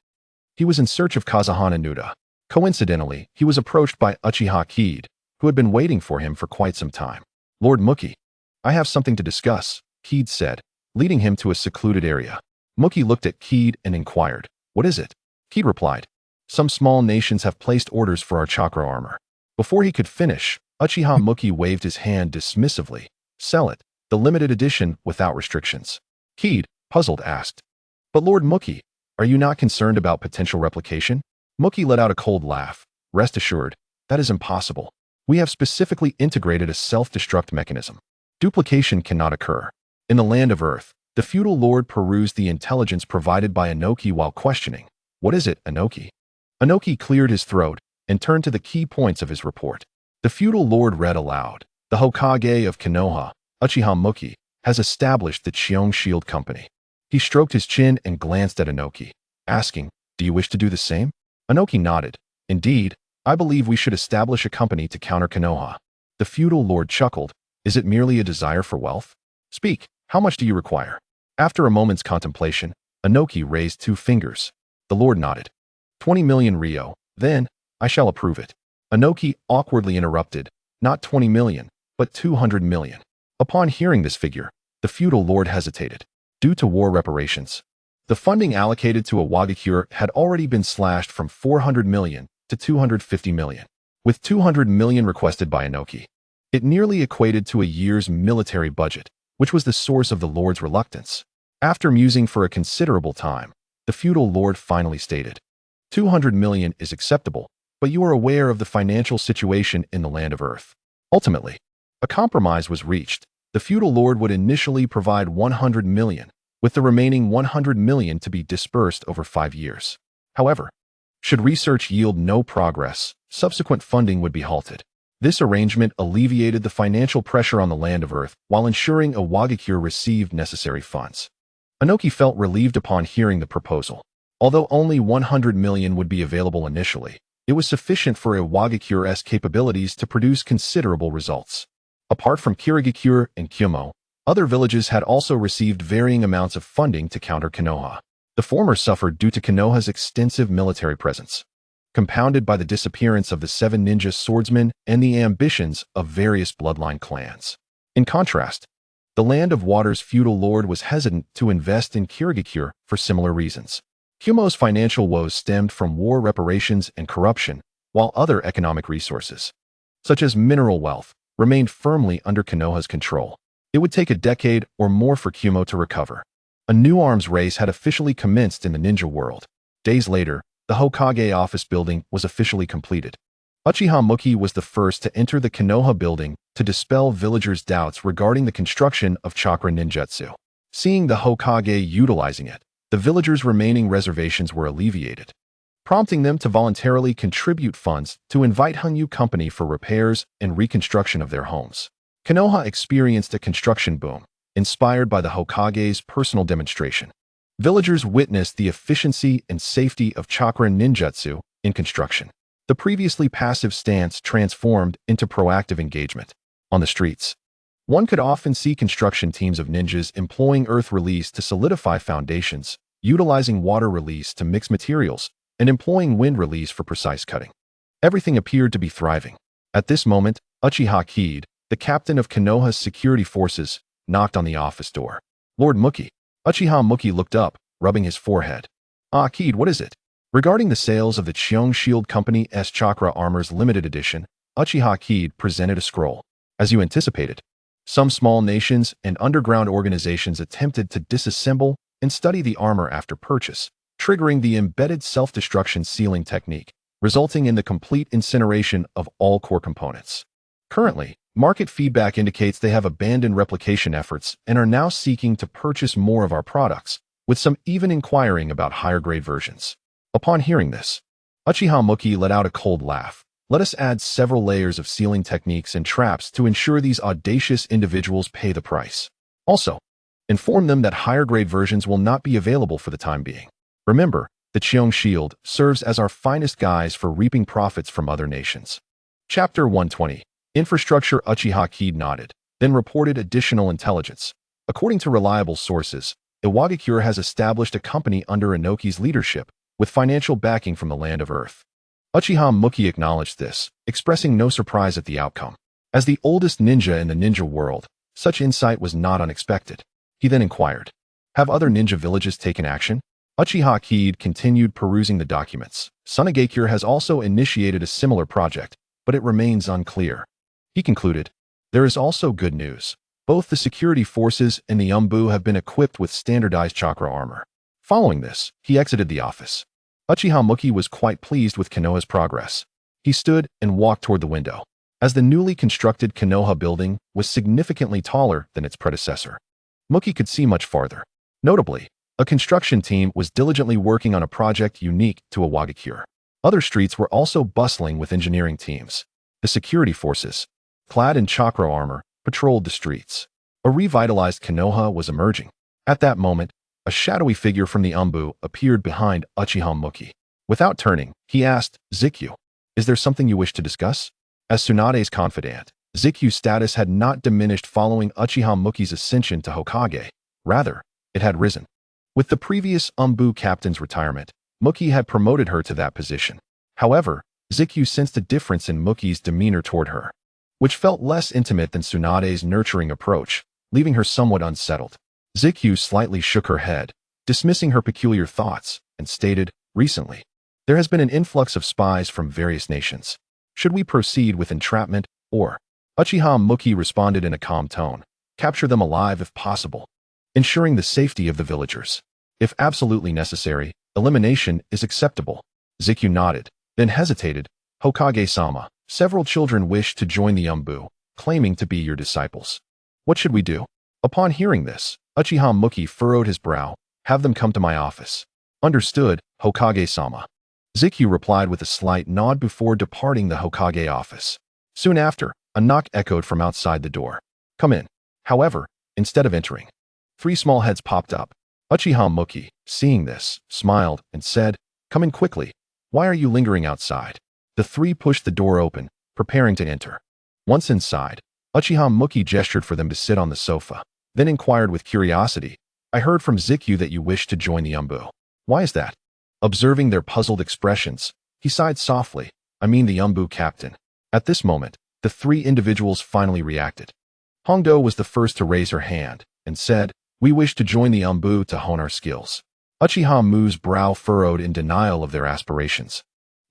he was in search of Kazahana Nuda. Coincidentally, he was approached by Uchiha Kid, who had been waiting for him for quite some time. "Lord Muki, I have something to discuss," Kid said, leading him to a secluded area. Muki looked at Kid and inquired, "What is it?" Kid replied, "Some small nations have placed orders for our chakra armor." Before he could finish, Uchiha Muki waved his hand dismissively. "Sell it, the limited edition without restrictions." Kid, puzzled, asked, "But Lord Muki, are you not concerned about potential replication?" Muki let out a cold laugh. "Rest assured, that is impossible. We have specifically integrated a self-destruct mechanism. Duplication cannot occur." In the land of Earth, the feudal lord perused the intelligence provided by Inoki while questioning, "What is it, Inoki?" Inoki cleared his throat and turned to the key points of his report. The feudal lord read aloud, "The Hokage of Konoha, Uchiha Muki, has established the Cheong Shield Company." He stroked his chin and glanced at Inoki, asking, "Do you wish to do the same?" Inoki nodded. "Indeed, I believe we should establish a company to counter Konoha." The feudal lord chuckled. "Is it merely a desire for wealth? Speak, how much do you require?" After a moment's contemplation, Inoki raised 2 fingers. The lord nodded. 20 million Ryo, then, I shall approve it." Inoki awkwardly interrupted, "Not 20 million, but 200 million. Upon hearing this figure, the feudal lord hesitated. Due to war reparations, the funding allocated to a Wagakure had already been slashed from 400 million to 250 million. With 200 million requested by Inoki, it nearly equated to a year's military budget, which was the source of the lord's reluctance. After musing for a considerable time, the feudal lord finally stated, 200 million is acceptable, but you are aware of the financial situation in the land of Earth. Ultimately, a compromise was reached. The feudal lord would initially provide 100 million, with the remaining 100 million to be dispersed over 5 years. However, should research yield no progress, subsequent funding would be halted. This arrangement alleviated the financial pressure on the land of Earth while ensuring a Wagakure received necessary funds. Inoki felt relieved upon hearing the proposal. Although only 100 million would be available initially, it was sufficient for a Wagakure's capabilities to produce considerable results. Apart from Kirigakure and Kyumo, other villages had also received varying amounts of funding to counter Konoha. The former suffered due to Konoha's extensive military presence, compounded by the disappearance of the 7 ninja swordsmen and the ambitions of various bloodline clans. In contrast, the Land of Water's feudal lord was hesitant to invest in Kirigakure for similar reasons. Kyumo's financial woes stemmed from war reparations and corruption, while other economic resources, such as mineral wealth, remained firmly under Konoha's control. It would take a decade or more for Kyumo to recover. A new arms race had officially commenced in the ninja world. Days later, the Hokage office building was officially completed. Uchiha Muki was the first to enter the Konoha building to dispel villagers' doubts regarding the construction of chakra ninjutsu. Seeing the Hokage utilizing it, the villagers' remaining reservations were alleviated, prompting them to voluntarily contribute funds to invite Hungyu Company for repairs and reconstruction of their homes. Konoha experienced a construction boom, inspired by the Hokage's personal demonstration. Villagers witnessed the efficiency and safety of chakra ninjutsu in construction. The previously passive stance transformed into proactive engagement. On the streets, one could often see construction teams of ninjas employing earth release to solidify foundations, utilizing water release to mix materials, and employing wind release for precise cutting. Everything appeared to be thriving. At this moment, Uchiha Kid, the captain of Konoha's security forces, knocked on the office door. "Lord Muki." Uchiha Muki looked up, rubbing his forehead. "Ah, Kid, what is it?" Regarding the sales of the Cheong Shield Company's Chakra Armor's limited edition, Uchiha Kid presented a scroll. "As you anticipated, Some small nations and underground organizations attempted to disassemble and study the armor after purchase, triggering the embedded self-destruction sealing technique, resulting in the complete incineration of all core components. Currently, market feedback indicates they have abandoned replication efforts and are now seeking to purchase more of our products, with some even inquiring about higher-grade versions. Upon hearing this, Uchiha Muki let out a cold laugh. Let us add several layers of sealing techniques and traps to ensure these audacious individuals pay the price. Also, inform them that higher-grade versions will not be available for the time being. Remember, the Cheong Shield serves as our finest guise for reaping profits from other nations. Chapter 120. Infrastructure. Uchiha Kid nodded, then reported additional intelligence. According to reliable sources, Iwagakure has established a company under Inoki's leadership, with financial backing from the land of Earth. Uchiha Muki acknowledged this, expressing no surprise at the outcome. As the oldest ninja in the ninja world, such insight was not unexpected. He then inquired, have other ninja villages taken action? Uchiha Kid continued perusing the documents. Tsunade has also initiated a similar project, but it remains unclear. He concluded, there is also good news. Both the security forces and the Umbu have been equipped with standardized chakra armor. Following this, he exited the office. Uchiha Muki was quite pleased with Konoha's progress. He stood and walked toward the window, as the newly constructed Konoha building was significantly taller than its predecessor. Muki could see much farther. Notably, a construction team was diligently working on a project unique to Iwagakure. Other streets were also bustling with engineering teams. The security forces, clad in chakra armor, patrolled the streets. A revitalized Konoha was emerging. At that moment, a shadowy figure from the Umbu appeared behind Uchiha Muki. Without turning, he asked, Zikyu, is there something you wish to discuss? As Tsunade's confidant, Zikyu's status had not diminished following Uchiha Muki's ascension to Hokage. Rather, it had risen. With the previous Umbu captain's retirement, Muki had promoted her to that position. However, Zikyu sensed a difference in Muki's demeanor toward her, which felt less intimate than Tsunade's nurturing approach, leaving her somewhat unsettled. Zikyu slightly shook her head, dismissing her peculiar thoughts, and stated, recently, there has been an influx of spies from various nations. Should we proceed with entrapment, or? Uchiha Muki responded in a calm tone, capture them alive if possible, ensuring the safety of the villagers. If absolutely necessary, elimination is acceptable. Zikyu nodded, then hesitated. Hokage-sama, several children wish to join the Umbu, claiming to be your disciples. What should we do? Upon hearing this, Uchiha Muki furrowed his brow. Have them come to my office. Understood, Hokage-sama. Zikyu replied with a slight nod before departing the Hokage office. Soon after, a knock echoed from outside the door. Come in. However, instead of entering, 3 small heads popped up. Uchiha Muki, seeing this, smiled and said, come in quickly. Why are you lingering outside? The 3 pushed the door open, preparing to enter. Once inside, Uchiha Muki gestured for them to sit on the sofa, then inquired with curiosity, I heard from Zikyu that you wish to join the Umbu. Why is that? Observing their puzzled expressions, he sighed softly, I mean the Umbu captain. At this moment, the 3 individuals finally reacted. Hongdo was the first to raise her hand, and said, we wish to join the Umbu to hone our skills. Uchiha Mu's brow furrowed in denial of their aspirations.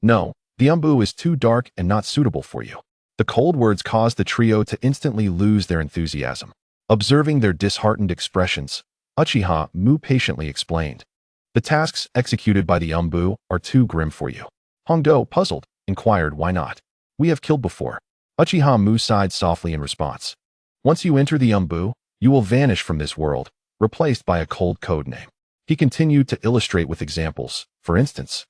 No, the Umbu is too dark and not suitable for you. The cold words caused the trio to instantly lose their enthusiasm. Observing their disheartened expressions, Uchiha Mu patiently explained. The tasks executed by the Umbu are too grim for you. Hongdo, puzzled, inquired why not. We have killed before. Uchiha Mu sighed softly in response. Once you enter the Umbu, you will vanish from this world, replaced by a cold code name. He continued to illustrate with examples, for instance,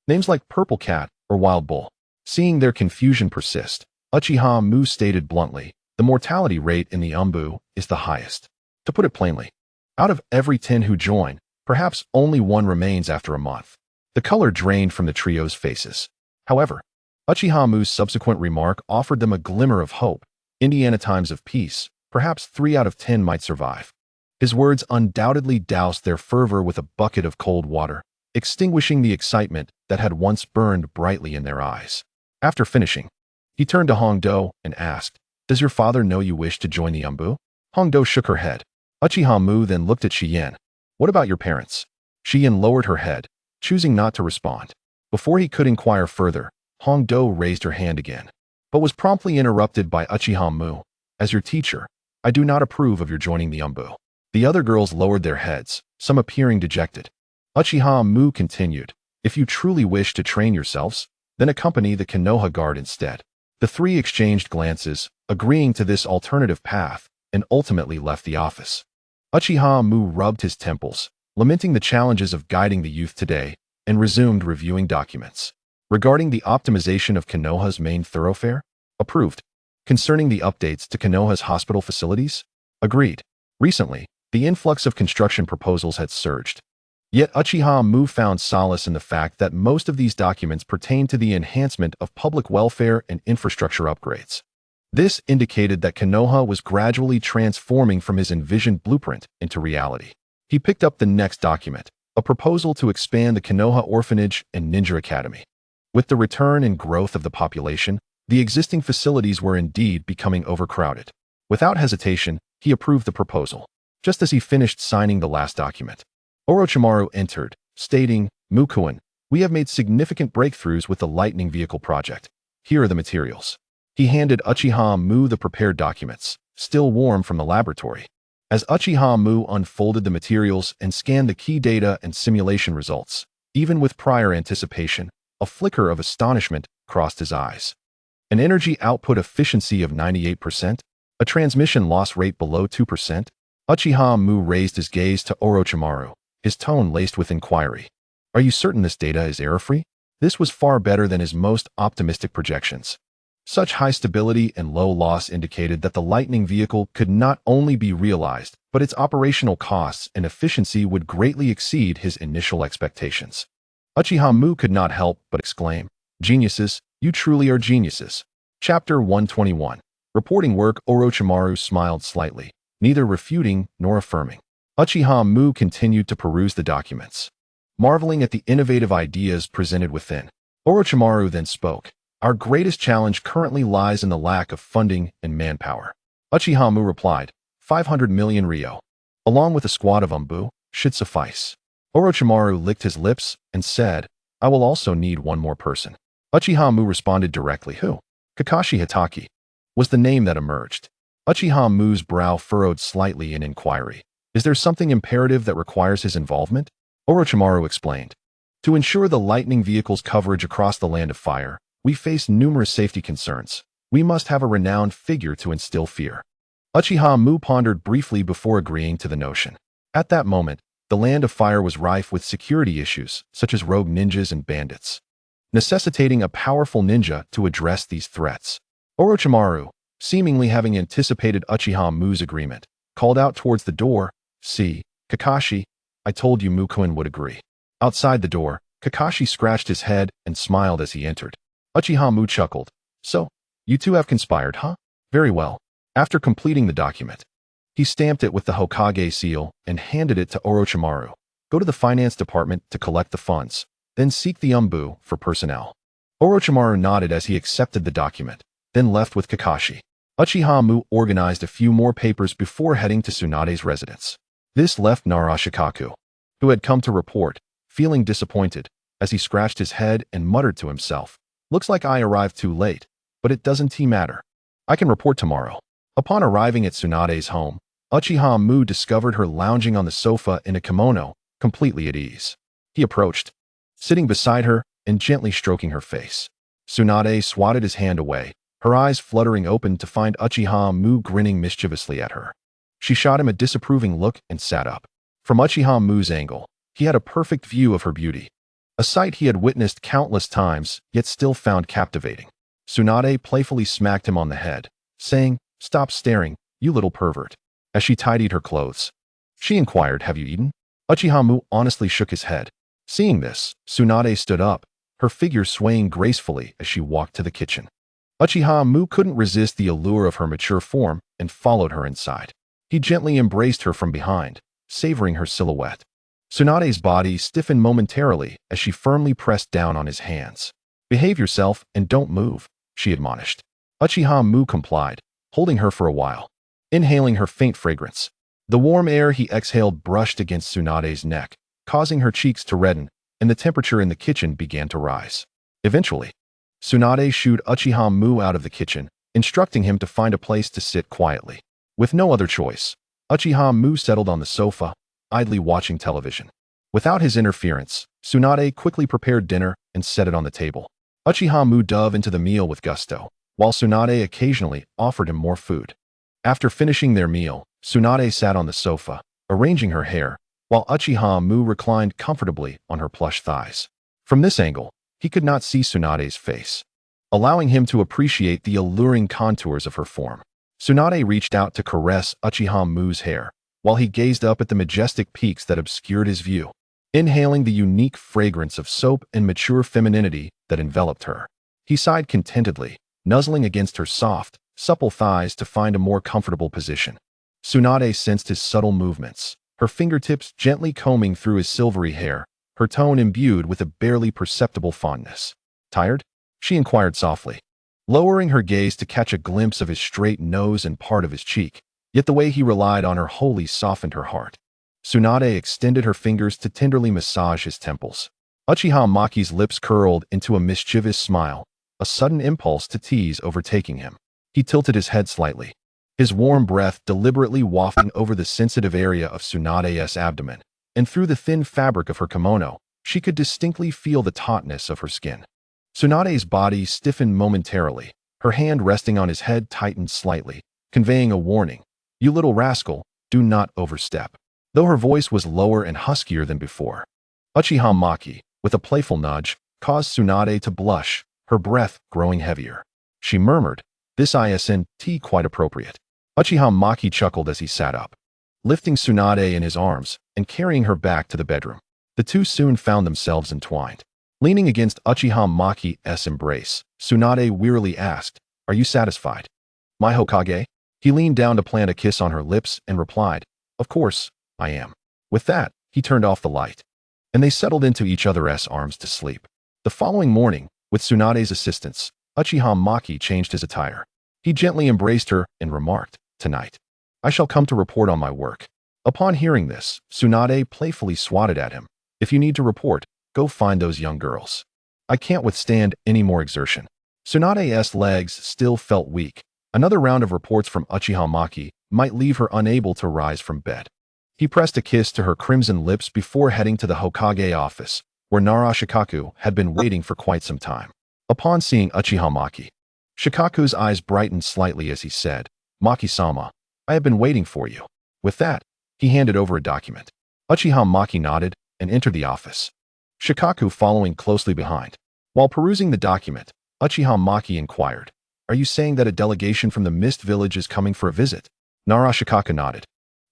names like Purple Cat or Wild Bull. Seeing their confusion persist, Uchiha Mu stated bluntly, the mortality rate in the Umbu is the highest. To put it plainly, out of every 10 who join, perhaps only 1 remains after a month. The color drained from the trio's faces. However, Uchiha Mu's subsequent remark offered them a glimmer of hope. Indiana times of peace, perhaps 3 out of 10 might survive. His words undoubtedly doused their fervor with a bucket of cold water, extinguishing the excitement that had once burned brightly in their eyes. After finishing, he turned to Hongdo and asked, does your father know you wish to join the Umbu? Hongdo shook her head. Uchiha Mu then looked at Shiyen. What about your parents? Shiyen lowered her head, choosing not to respond. Before he could inquire further, Hongdo raised her hand again, but was promptly interrupted by Uchiha Mu. As your teacher, I do not approve of your joining the Umbu. The other girls lowered their heads, some appearing dejected. Uchiha Mu continued, if you truly wish to train yourselves, then accompany the Konoha guard instead. The three exchanged glances, agreeing to this alternative path, and ultimately left the office. Uchiha Mu rubbed his temples, lamenting the challenges of guiding the youth today, and resumed reviewing documents. Regarding the optimization of Konoha's main thoroughfare? Approved. Concerning the updates to Konoha's hospital facilities? Agreed. Recently, the influx of construction proposals had surged. Yet Uchiha Mu found solace in the fact that most of these documents pertained to the enhancement of public welfare and infrastructure upgrades. This indicated that Konoha was gradually transforming from his envisioned blueprint into reality. He picked up the next document, a proposal to expand the Konoha Orphanage and Ninja Academy. With the return and growth of the population, the existing facilities were indeed becoming overcrowded. Without hesitation, he approved the proposal. Just as he finished signing the last document, Orochimaru entered, stating, Mukuen, we have made significant breakthroughs with the Lightning Vehicle project. Here are the materials. He handed Uchiha Mu the prepared documents, still warm from the laboratory. As Uchiha Mu unfolded the materials and scanned the key data and simulation results, even with prior anticipation, a flicker of astonishment crossed his eyes. An energy output efficiency of 98%, a transmission loss rate below 2%. Uchiha Mu raised his gaze to Orochimaru, his tone laced with inquiry. Are you certain this data is error-free? This was far better than his most optimistic projections. Such high stability and low loss indicated that the Lightning Vehicle could not only be realized, but its operational costs and efficiency would greatly exceed his initial expectations. Uchiha Mu could not help but exclaim, Geniuses, you truly are geniuses. Chapter 121. Reporting work. Orochimaru smiled slightly, neither refuting nor affirming. Uchiha Mu continued to peruse the documents, marveling at the innovative ideas presented within. Orochimaru then spoke. Our greatest challenge currently lies in the lack of funding and manpower. Uchiha Mu replied, 500 million ryo, along with a squad of Umbu, should suffice. Orochimaru licked his lips and said, I will also need one more person. Uchiha Mu responded directly. Who? Kakashi Hatake was the name that emerged. Uchiha Mu's brow furrowed slightly in inquiry. Is there something imperative that requires his involvement? Orochimaru explained. To ensure the Lightning Vehicle's coverage across the Land of Fire, we face numerous safety concerns. We must have a renowned figure to instill fear. Uchiha Mu pondered briefly before agreeing to the notion. At that moment, the Land of Fire was rife with security issues, such as rogue ninjas and bandits, necessitating a powerful ninja to address these threats. Orochimaru, seemingly having anticipated Uchiha Mu's agreement, called out towards the door, See, Kakashi, I told you Mukuen would agree. Outside the door, Kakashi scratched his head and smiled as he entered. Uchiha Mu chuckled. So, you two have conspired, huh? Very well. After completing the document, he stamped it with the Hokage seal and handed it to Orochimaru. Go to the finance department to collect the funds, then seek the Umbu for personnel. Orochimaru nodded as he accepted the document, then left with Kakashi. Uchiha Mu organized a few more papers before heading to Tsunade's residence. This left Narashikaku, who had come to report, feeling disappointed, as he scratched his head and muttered to himself, Looks like I arrived too late, but it doesn't matter. I can report tomorrow. Upon arriving at Tsunade's home, Uchiha Mu discovered her lounging on the sofa in a kimono, completely at ease. He approached, sitting beside her and gently stroking her face. Tsunade swatted his hand away, her eyes fluttering open to find Uchiha Mu grinning mischievously at her. She shot him a disapproving look and sat up. From Uchiha Mu's angle, he had a perfect view of her beauty, a sight he had witnessed countless times, yet still found captivating. Tsunade playfully smacked him on the head, saying, Stop staring, you little pervert, as she tidied her clothes. She inquired, Have you eaten? Uchiha Mu honestly shook his head. Seeing this, Tsunade stood up, her figure swaying gracefully as she walked to the kitchen. Uchiha Mu couldn't resist the allure of her mature form and followed her inside. He gently embraced her from behind, savoring her silhouette. Tsunade's body stiffened momentarily as she firmly pressed down on his hands. Behave yourself and don't move, she admonished. Uchiha Mu complied, holding her for a while, inhaling her faint fragrance. The warm air he exhaled brushed against Tsunade's neck, causing her cheeks to redden, and the temperature in the kitchen began to rise. Eventually, Tsunade shooed Uchiha Mu out of the kitchen, instructing him to find a place to sit quietly. With no other choice, Uchiha Mu settled on the sofa, idly watching television. Without his interference, Tsunade quickly prepared dinner and set it on the table. Uchiha Mu dove into the meal with gusto, while Tsunade occasionally offered him more food. After finishing their meal, Tsunade sat on the sofa, arranging her hair, while Uchiha Mu reclined comfortably on her plush thighs. From this angle, he could not see Tsunade's face, allowing him to appreciate the alluring contours of her form. Tsunade reached out to caress Uchiha Mu's hair, while he gazed up at the majestic peaks that obscured his view, inhaling the unique fragrance of soap and mature femininity that enveloped her. He sighed contentedly, nuzzling against her soft, supple thighs to find a more comfortable position. Tsunade sensed his subtle movements, her fingertips gently combing through his silvery hair, her tone imbued with a barely perceptible fondness. "Tired?" she inquired softly, lowering her gaze to catch a glimpse of his straight nose and part of his cheek, yet the way he relied on her wholly softened her heart. Tsunade extended her fingers to tenderly massage his temples. Uchiha Maki's lips curled into a mischievous smile, a sudden impulse to tease overtaking him. He tilted his head slightly, his warm breath deliberately wafting over the sensitive area of Tsunade's abdomen, and through the thin fabric of her kimono, she could distinctly feel the tautness of her skin. Tsunade's body stiffened momentarily, her hand resting on his head tightened slightly, conveying a warning. "You little rascal, do not overstep." Though her voice was lower and huskier than before, Uchiha Maki, with a playful nudge, caused Tsunade to blush, her breath growing heavier. She murmured, "This isn't quite appropriate." Uchiha Maki chuckled as he sat up, lifting Tsunade in his arms and carrying her back to the bedroom. The two soon found themselves entwined. Leaning against Uchiha Maki's embrace, Tsunade wearily asked, "Are you satisfied, my Hokage?" He leaned down to plant a kiss on her lips and replied, "Of course, I am." With that, he turned off the light, and they settled into each other's arms to sleep. The following morning, with Tsunade's assistance, Uchiha Maki changed his attire. He gently embraced her and remarked, "Tonight, I shall come to report on my work." Upon hearing this, Tsunade playfully swatted at him. "If you need to report, go find those young girls. I can't withstand any more exertion." Tsunade's legs still felt weak. Another round of reports from Uchiha Maki might leave her unable to rise from bed. He pressed a kiss to her crimson lips before heading to the Hokage office, where Nara Shikaku had been waiting for quite some time. Upon seeing Uchiha Maki, Shikaku's eyes brightened slightly as he said, "Maki-sama, I have been waiting for you." With that, he handed over a document. Uchiha Maki nodded and entered the office, Shikaku following closely behind. While perusing the document, Uchiha Maki inquired, "Are you saying that a delegation from the Mist Village is coming for a visit?" Nara Shikaku nodded,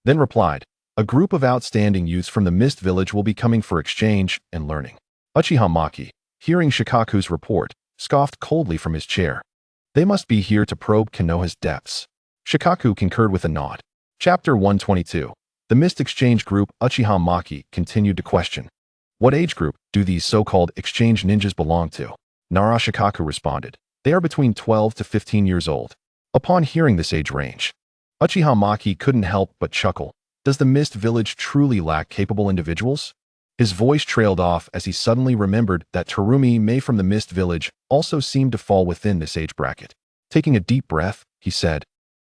then replied, "A group of outstanding youths from the Mist Village will be coming for exchange and learning." Uchiha Maki, hearing Shikaku's report, scoffed coldly from his chair. "They must be here to probe Konoha's depths." Shikaku concurred with a nod. Chapter 122. The Mist Exchange Group. Uchiha Maki continued to question, "What age group do these so-called exchange ninjas belong to?" Nara Shikaku responded, "They are between 12 to 15 years old." Upon hearing this age range, Uchiha Maki couldn't help but chuckle. Does the Mist Village truly lack capable individuals? His voice trailed off as he suddenly remembered that Terumi Mei from the Mist Village also seemed to fall within this age bracket. Taking a deep breath, he said,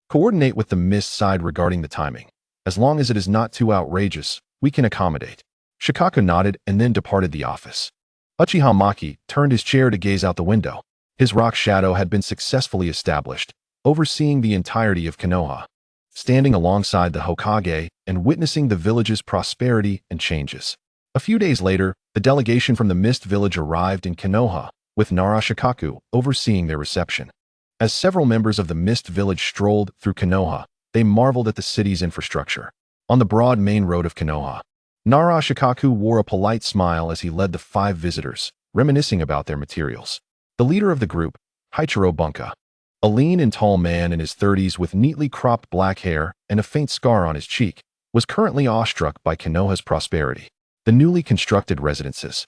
"Coordinate with the Mist side regarding the timing. As long as it is not too outrageous, we can accommodate." Shikaku nodded and then departed the office. Uchiha Maki turned his chair to gaze out the window. His rock shadow had been successfully established, overseeing the entirety of Konoha. Standing alongside the Hokage and witnessing the village's prosperity and changes. A few days later, the delegation from the Mist Village arrived in Konoha, with Nara Shikaku overseeing their reception. As several members of the Mist Village strolled through Konoha, they marveled at the city's infrastructure. On the broad main road of Konoha, Nara Shikaku wore a polite smile as he led the 5 visitors, reminiscing about their materials. The leader of the group, Haichiro Bunka, a lean and tall man in his 30s with neatly cropped black hair and a faint scar on his cheek, was currently awestruck by Konoha's prosperity. The newly constructed residences,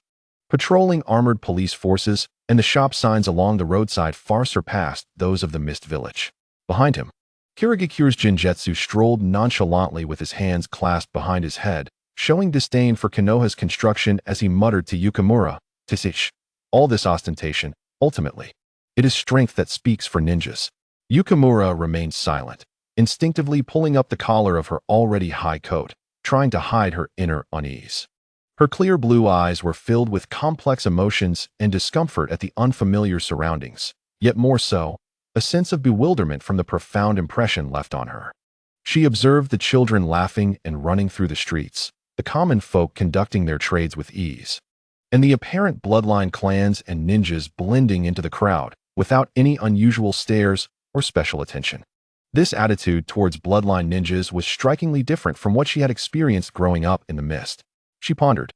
patrolling armored police forces, and the shop signs along the roadside far surpassed those of the Mist Village. Behind him, Kirigakure's Jinjetsu strolled nonchalantly with his hands clasped behind his head, showing disdain for Konoha's construction as he muttered to Yukimura, "Tisish." All this ostentation, ultimately, it is strength that speaks for ninjas. Yukimura remained silent, instinctively pulling up the collar of her already high coat, trying to hide her inner unease. Her clear blue eyes were filled with complex emotions and discomfort at the unfamiliar surroundings, yet more so, a sense of bewilderment from the profound impression left on her. She observed the children laughing and running through the streets, the common folk conducting their trades with ease, and the apparent bloodline clans and ninjas blending into the crowd without any unusual stares or special attention. This attitude towards bloodline ninjas was strikingly different from what she had experienced growing up in the mist. She pondered,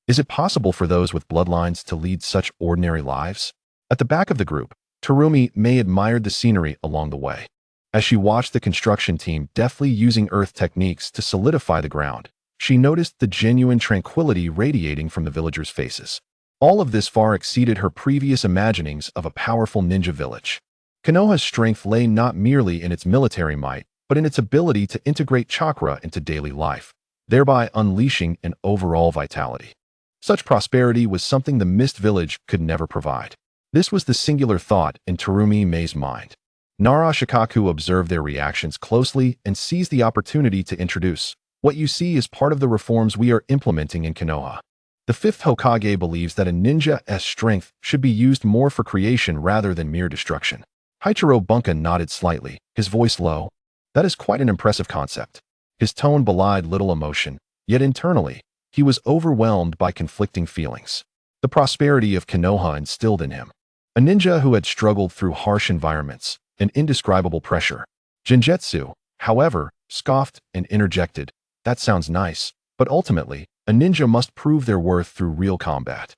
is it possible for those with bloodlines to lead such ordinary lives? At the back of the group, Terumi May admired the scenery along the way. As she watched the construction team deftly using earth techniques to solidify the ground, she noticed the genuine tranquility radiating from the villagers' faces. All of this far exceeded her previous imaginings of a powerful ninja village. Konoha's strength lay not merely in its military might, but in its ability to integrate chakra into daily life, thereby unleashing an overall vitality. Such prosperity was something the Mist Village could never provide. This was the singular thought in Terumi May's mind. Nara Shikaku observed their reactions closely and seized the opportunity to introduce, what you see is part of the reforms we are implementing in Konoha. The fifth Hokage believes that a ninja's strength should be used more for creation rather than mere destruction. Hachiro Bunka nodded slightly, his voice low. That is quite an impressive concept. His tone belied little emotion, yet internally, he was overwhelmed by conflicting feelings. The prosperity of Konoha instilled in him. A ninja who had struggled through harsh environments, and indescribable pressure. Genjutsu, however, scoffed and interjected, that sounds nice, but ultimately, a ninja must prove their worth through real combat.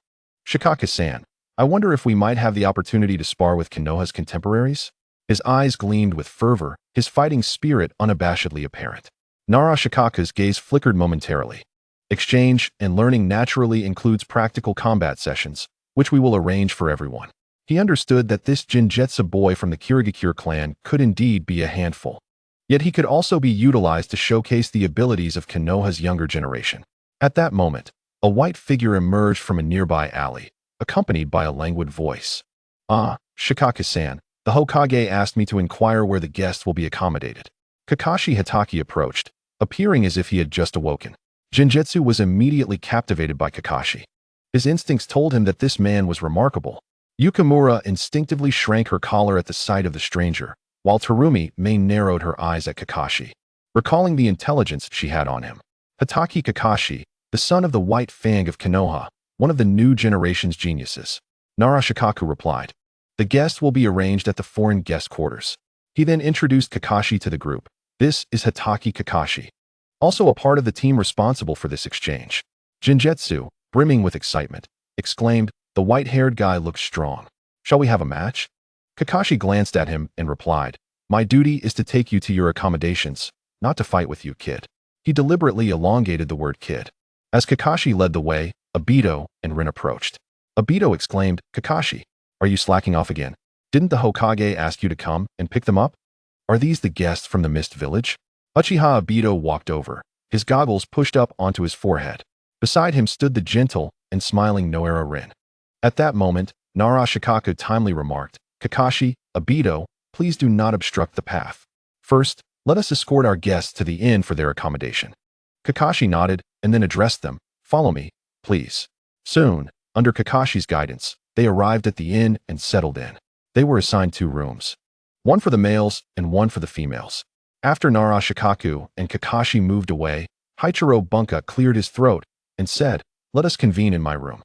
Shikaka-san, I wonder if we might have the opportunity to spar with Konoha's contemporaries? His eyes gleamed with fervor, his fighting spirit unabashedly apparent. Nara Shikaka's gaze flickered momentarily. Exchange and learning naturally includes practical combat sessions, which we will arrange for everyone. He understood that this Genjutsu boy from the Kirigakure clan could indeed be a handful. Yet he could also be utilized to showcase the abilities of Konoha's younger generation. At that moment, a white figure emerged from a nearby alley, accompanied by a languid voice. Shikaka-san, the Hokage asked me to inquire where the guests will be accommodated. Kakashi Hitaki approached, appearing as if he had just awoken. Genjutsu was immediately captivated by Kakashi. His instincts told him that this man was remarkable. Yukimura instinctively shrank her collar at the sight of the stranger, while Terumi May narrowed her eyes at Kakashi, recalling the intelligence she had on him. Hitaki Kakashi, the son of the White Fang of Konoha, one of the new generation's geniuses. Nara Shikaku replied, the guest will be arranged at the foreign guest quarters. He then introduced Kakashi to the group. This is Hitaki Kakashi, also a part of the team responsible for this exchange. Genjutsu, brimming with excitement, exclaimed, the white-haired guy looks strong. Shall we have a match? Kakashi glanced at him and replied, my duty is to take you to your accommodations, not to fight with you, kid. He deliberately elongated the word kid. As Kakashi led the way, Obito and Rin approached. Obito exclaimed, Kakashi, are you slacking off again? Didn't the Hokage ask you to come and pick them up? Are these the guests from the Mist Village? Uchiha Obito walked over, his goggles pushed up onto his forehead. Beside him stood the gentle and smiling Noara Rin. At that moment, Nara Shikaku timely remarked, Kakashi, Obito, please do not obstruct the path. First, let us escort our guests to the inn for their accommodation. Kakashi nodded and then addressed them, follow me, please. Soon, under Kakashi's guidance, they arrived at the inn and settled in. They were assigned 2 rooms, one for the males and one for the females. After Nara Shikaku and Kakashi moved away, Hachiro Bunka cleared his throat and said, let us convene in my room.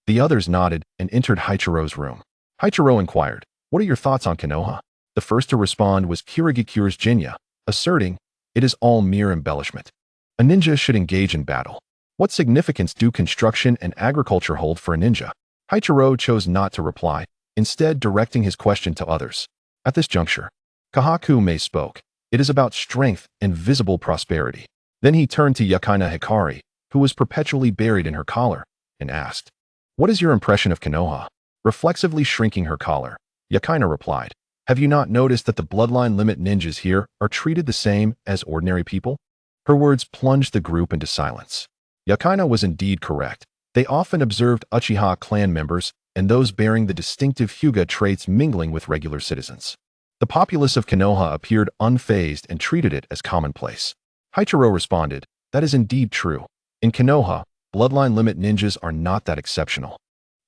The others nodded and entered Haichiro's room. Haichiro inquired, what are your thoughts on Konoha? The first to respond was Kirigakure's Jinya, asserting, it is all mere embellishment. A ninja should engage in battle. What significance do construction and agriculture hold for a ninja? Haichiro chose not to reply, instead directing his question to others. At this juncture, Kahaku Mei spoke. It is about strength and visible prosperity. Then he turned to Yakaina Hikari, who was perpetually buried in her collar, and asked, what is your impression of Konoha? Reflexively shrinking her collar, Yakaina replied, have you not noticed that the bloodline limit ninjas here are treated the same as ordinary people? Her words plunged the group into silence. Yakaina was indeed correct. They often observed Uchiha clan members and those bearing the distinctive Hyuga traits mingling with regular citizens. The populace of Konoha appeared unfazed and treated it as commonplace. Hachiro responded, "That is indeed true. In Konoha, bloodline limit ninjas are not that exceptional.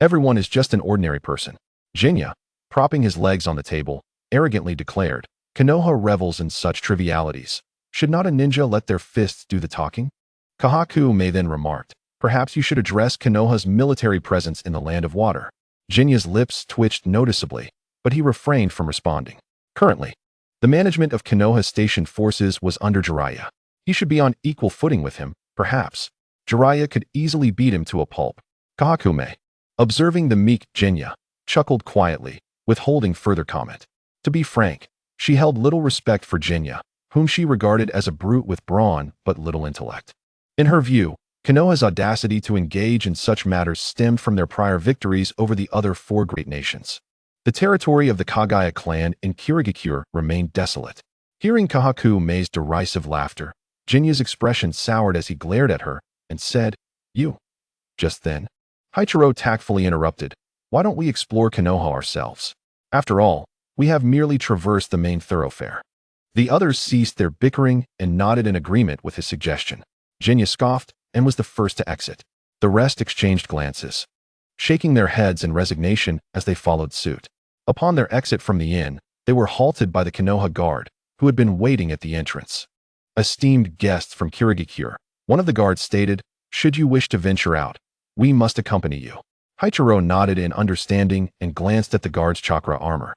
Everyone is just an ordinary person." Jinya, propping his legs on the table, arrogantly declared, "Konoha revels in such trivialities. Should not a ninja let their fists do the talking?" Kahaku then remarked, "Perhaps you should address Konoha's military presence in the Land of Water." Jinya's lips twitched noticeably, but he refrained from responding. Currently, the management of Konoha's stationed forces was under Jiraiya. He should be on equal footing with him, perhaps. Jiraiya could easily beat him to a pulp. Kahakume, observing the meek Jinya, chuckled quietly, withholding further comment. To be frank, she held little respect for Jinya, whom she regarded as a brute with brawn but little intellect. In her view, Konoha's audacity to engage in such matters stemmed from their prior victories over the other four great nations. The territory of the Kagaya clan in Kirigakure remained desolate. Hearing Kahakume's derisive laughter, Jinya's expression soured as he glared at her and said, "You." Just then, Hachiro tactfully interrupted, "Why don't we explore Konoha ourselves? After all, we have merely traversed the main thoroughfare." The others ceased their bickering and nodded in agreement with his suggestion. Jinya scoffed and was the first to exit. The rest exchanged glances, shaking their heads in resignation as they followed suit. Upon their exit from the inn, they were halted by the Konoha guard, who had been waiting at the entrance. "Esteemed guests from Kirigakure," one of the guards stated, "should you wish to venture out, we must accompany you." Hachiro nodded in understanding and glanced at the guard's chakra armor.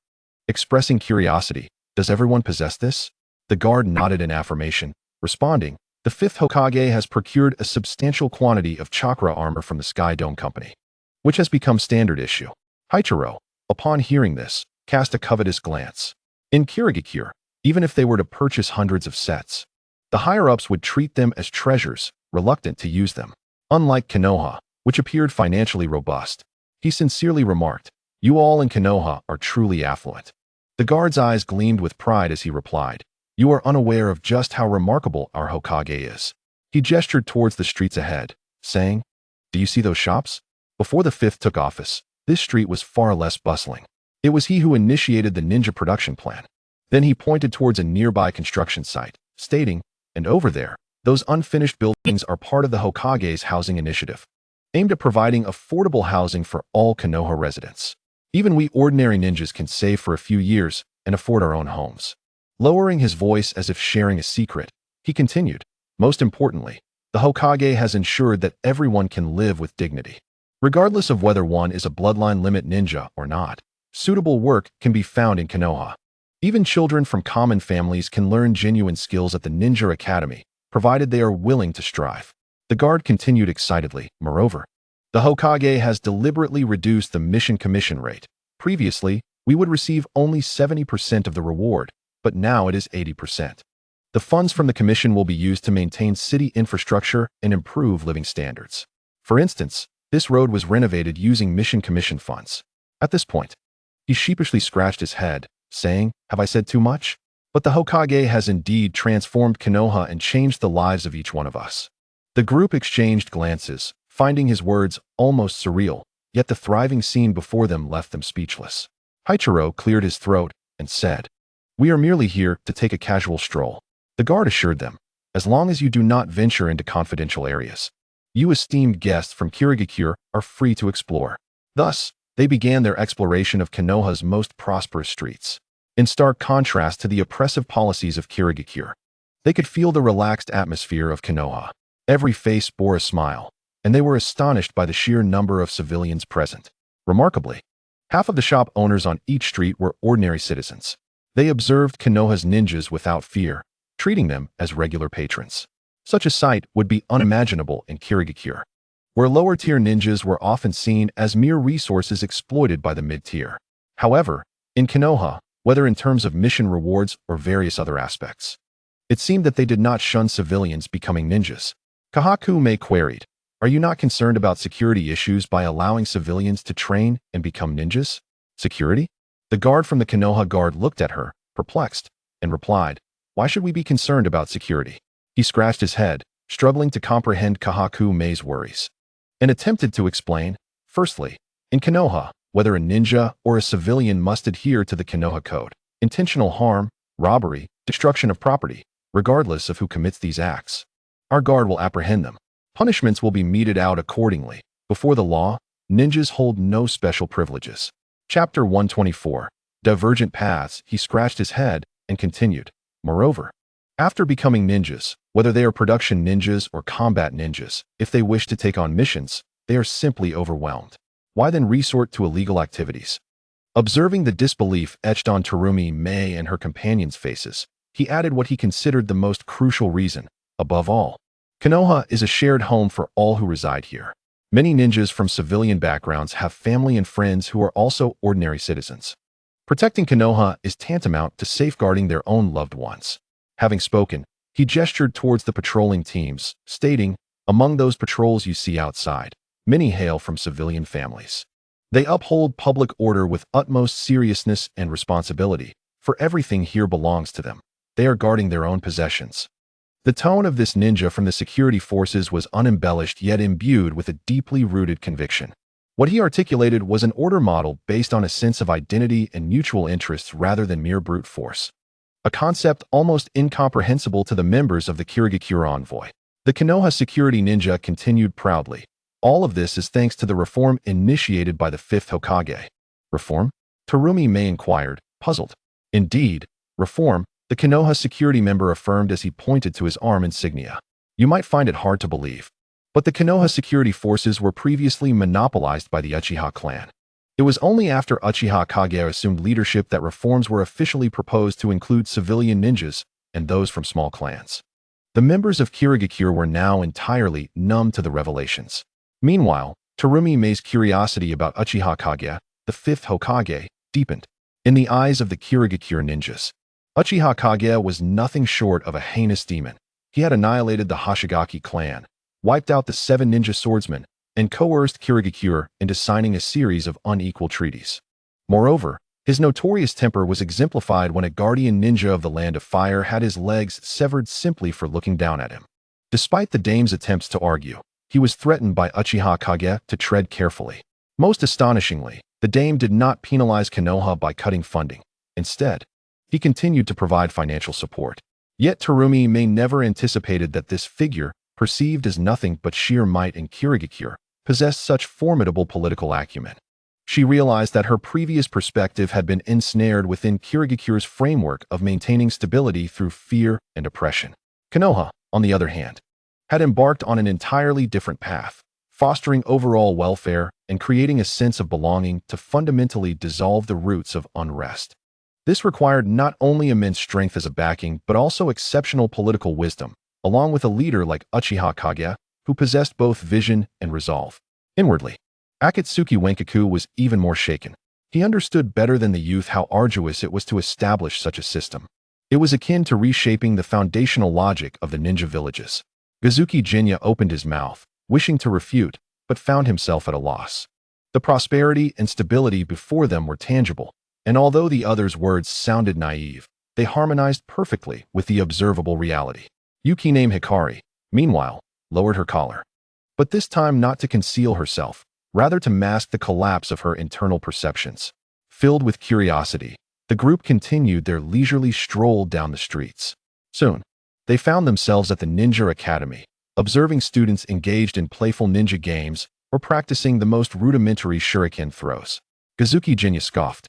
Expressing curiosity, "Does everyone possess this?" The guard nodded in affirmation, responding, "The fifth Hokage has procured a substantial quantity of chakra armor from the Sky Dome Company, which has become standard issue." Hachiro, upon hearing this, cast a covetous glance. In Kirigakure, even if they were to purchase hundreds of sets, the higher-ups would treat them as treasures, reluctant to use them. Unlike Konoha, which appeared financially robust, he sincerely remarked, "You all in Konoha are truly affluent." The guard's eyes gleamed with pride as he replied, "You are unaware of just how remarkable our Hokage is." He gestured towards the streets ahead, saying, "Do you see those shops?" Before the fifth took office, this street was far less bustling. It was he who initiated the ninja production plan. Then he pointed towards a nearby construction site, stating, "And over there, those unfinished buildings are part of the Hokage's housing initiative, aimed at providing affordable housing for all Konoha residents. Even we ordinary ninjas can save for a few years and afford our own homes." Lowering his voice as if sharing a secret, he continued, "Most importantly, the Hokage has ensured that everyone can live with dignity. Regardless of whether one is a bloodline limit ninja or not, suitable work can be found in Konoha. Even children from common families can learn genuine skills at the Ninja Academy, provided they are willing to strive." The guard continued excitedly, "Moreover, the Hokage has deliberately reduced the mission commission rate. Previously, we would receive only 70% of the reward, but now it is 80%. The funds from the commission will be used to maintain city infrastructure and improve living standards. For instance, this road was renovated using mission commission funds." At this point, he sheepishly scratched his head, saying, "Have I said too much?" But the Hokage has indeed transformed Konoha and changed the lives of each one of us. The group exchanged glances, finding his words almost surreal, yet the thriving scene before them left them speechless. Hachiro cleared his throat and said, "We are merely here to take a casual stroll." The guard assured them, "As long as you do not venture into confidential areas, you esteemed guests from Kirigakure are free to explore." Thus, they began their exploration of Konoha's most prosperous streets. In stark contrast to the oppressive policies of Kirigakure, they could feel the relaxed atmosphere of Konoha. Every face bore a smile, and they were astonished by the sheer number of civilians present. Remarkably, half of the shop owners on each street were ordinary citizens. They observed Konoha's ninjas without fear, treating them as regular patrons. Such a sight would be unimaginable in Kirigakure, where lower-tier ninjas were often seen as mere resources exploited by the mid-tier. However, in Konoha, whether in terms of mission rewards or various other aspects, it seemed that they did not shun civilians becoming ninjas. Kahakume queried, "Are you not concerned about security issues by allowing civilians to train and become ninjas?" "Security?" The guard from the Konoha guard looked at her, perplexed, and replied, "Why should we be concerned about security?" He scratched his head, struggling to comprehend Kahakume's worries, and attempted to explain, "Firstly, in Konoha, whether a ninja or a civilian must adhere to the Konoha Code. intentional harm, robbery, destruction of property, regardless of who commits these acts. Our guard will apprehend them. Punishments will be meted out accordingly. Before the law, ninjas hold no special privileges. Chapter 124. Divergent Paths. He scratched his head and continued. Moreover, after becoming ninjas, whether they are production ninjas or combat ninjas, if they wish to take on missions, they are simply overwhelmed. Why then resort to illegal activities? Observing the disbelief etched on Terumi Mei and her companions' faces, he added what he considered the most crucial reason. Above all, Konoha is a shared home for all who reside here. Many ninjas from civilian backgrounds have family and friends who are also ordinary citizens. Protecting Konoha is tantamount to safeguarding their own loved ones. Having spoken, he gestured towards the patrolling teams, stating, "Among those patrols you see outside, many hail from civilian families. They uphold public order with utmost seriousness and responsibility, for everything here belongs to them. They are guarding their own possessions." The tone of this ninja from the security forces was unembellished yet imbued with a deeply rooted conviction. What he articulated was an order model based on a sense of identity and mutual interests rather than mere brute force. A concept almost incomprehensible to the members of the Kirigakure envoy. The Konoha security ninja continued proudly. All of this is thanks to the reform initiated by the 5th Hokage. Reform? Terumi Mei inquired, puzzled. Indeed, reform, the Konoha security member affirmed as he pointed to his arm insignia. You might find it hard to believe, but the Konoha security forces were previously monopolized by the Uchiha clan. It was only after Uchiha Kage assumed leadership that reforms were officially proposed to include civilian ninjas and those from small clans. The members of Kirigakure were now entirely numb to the revelations. Meanwhile, Terumi Mei's curiosity about Uchiha Kage, the 5th Hokage, deepened. In the eyes of the Kirigakure ninjas, Uchiha Kage was nothing short of a heinous demon. He had annihilated the Hashigaki clan, wiped out the 7 ninja swordsmen, and coerced Kirigakure into signing a series of unequal treaties. Moreover, his notorious temper was exemplified when a guardian ninja of the Land of Fire had his legs severed simply for looking down at him. Despite the dame's attempts to argue, he was threatened by Uchiha Kage to tread carefully. Most astonishingly, the dame did not penalize Konoha by cutting funding. Instead, he continued to provide financial support. Yet Terumi Mei never anticipated that this figure, perceived as nothing but sheer might in Kirigakure, possessed such formidable political acumen. She realized that her previous perspective had been ensnared within Kirigakure's framework of maintaining stability through fear and oppression. Konoha, on the other hand, had embarked on an entirely different path, fostering overall welfare and creating a sense of belonging to fundamentally dissolve the roots of unrest. This required not only immense strength as a backing, but also exceptional political wisdom, along with a leader like Uchiha Kage, who possessed both vision and resolve. Inwardly, Akatsuki Wenkaku was even more shaken. He understood better than the youth how arduous it was to establish such a system. It was akin to reshaping the foundational logic of the ninja villages. Gazuki Jinya opened his mouth, wishing to refute, but found himself at a loss. The prosperity and stability before them were tangible, and although the other's words sounded naive, they harmonized perfectly with the observable reality. Yukine Hikari, meanwhile, lowered her collar. But this time not to conceal herself, rather to mask the collapse of her internal perceptions. Filled with curiosity, the group continued their leisurely stroll down the streets. Soon, they found themselves at the Ninja Academy, observing students engaged in playful ninja games or practicing the most rudimentary shuriken throws. Gazuki Jinya scoffed.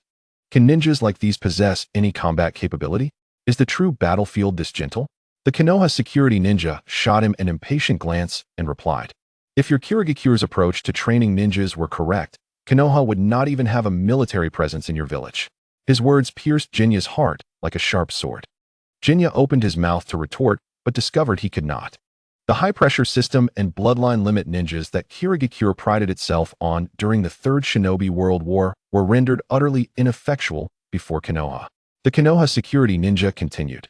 Can ninjas like these possess any combat capability? Is the true battlefield this gentle? The Konoha security ninja shot him an impatient glance and replied, "If your Kirigakure's approach to training ninjas were correct, Konoha would not even have a military presence in your village." His words pierced Jinya's heart like a sharp sword. Jinya opened his mouth to retort, but discovered he could not. The high-pressure system and bloodline limit ninjas that Kirigakure prided itself on during the Third Shinobi World War were rendered utterly ineffectual before Konoha. The Konoha security ninja continued.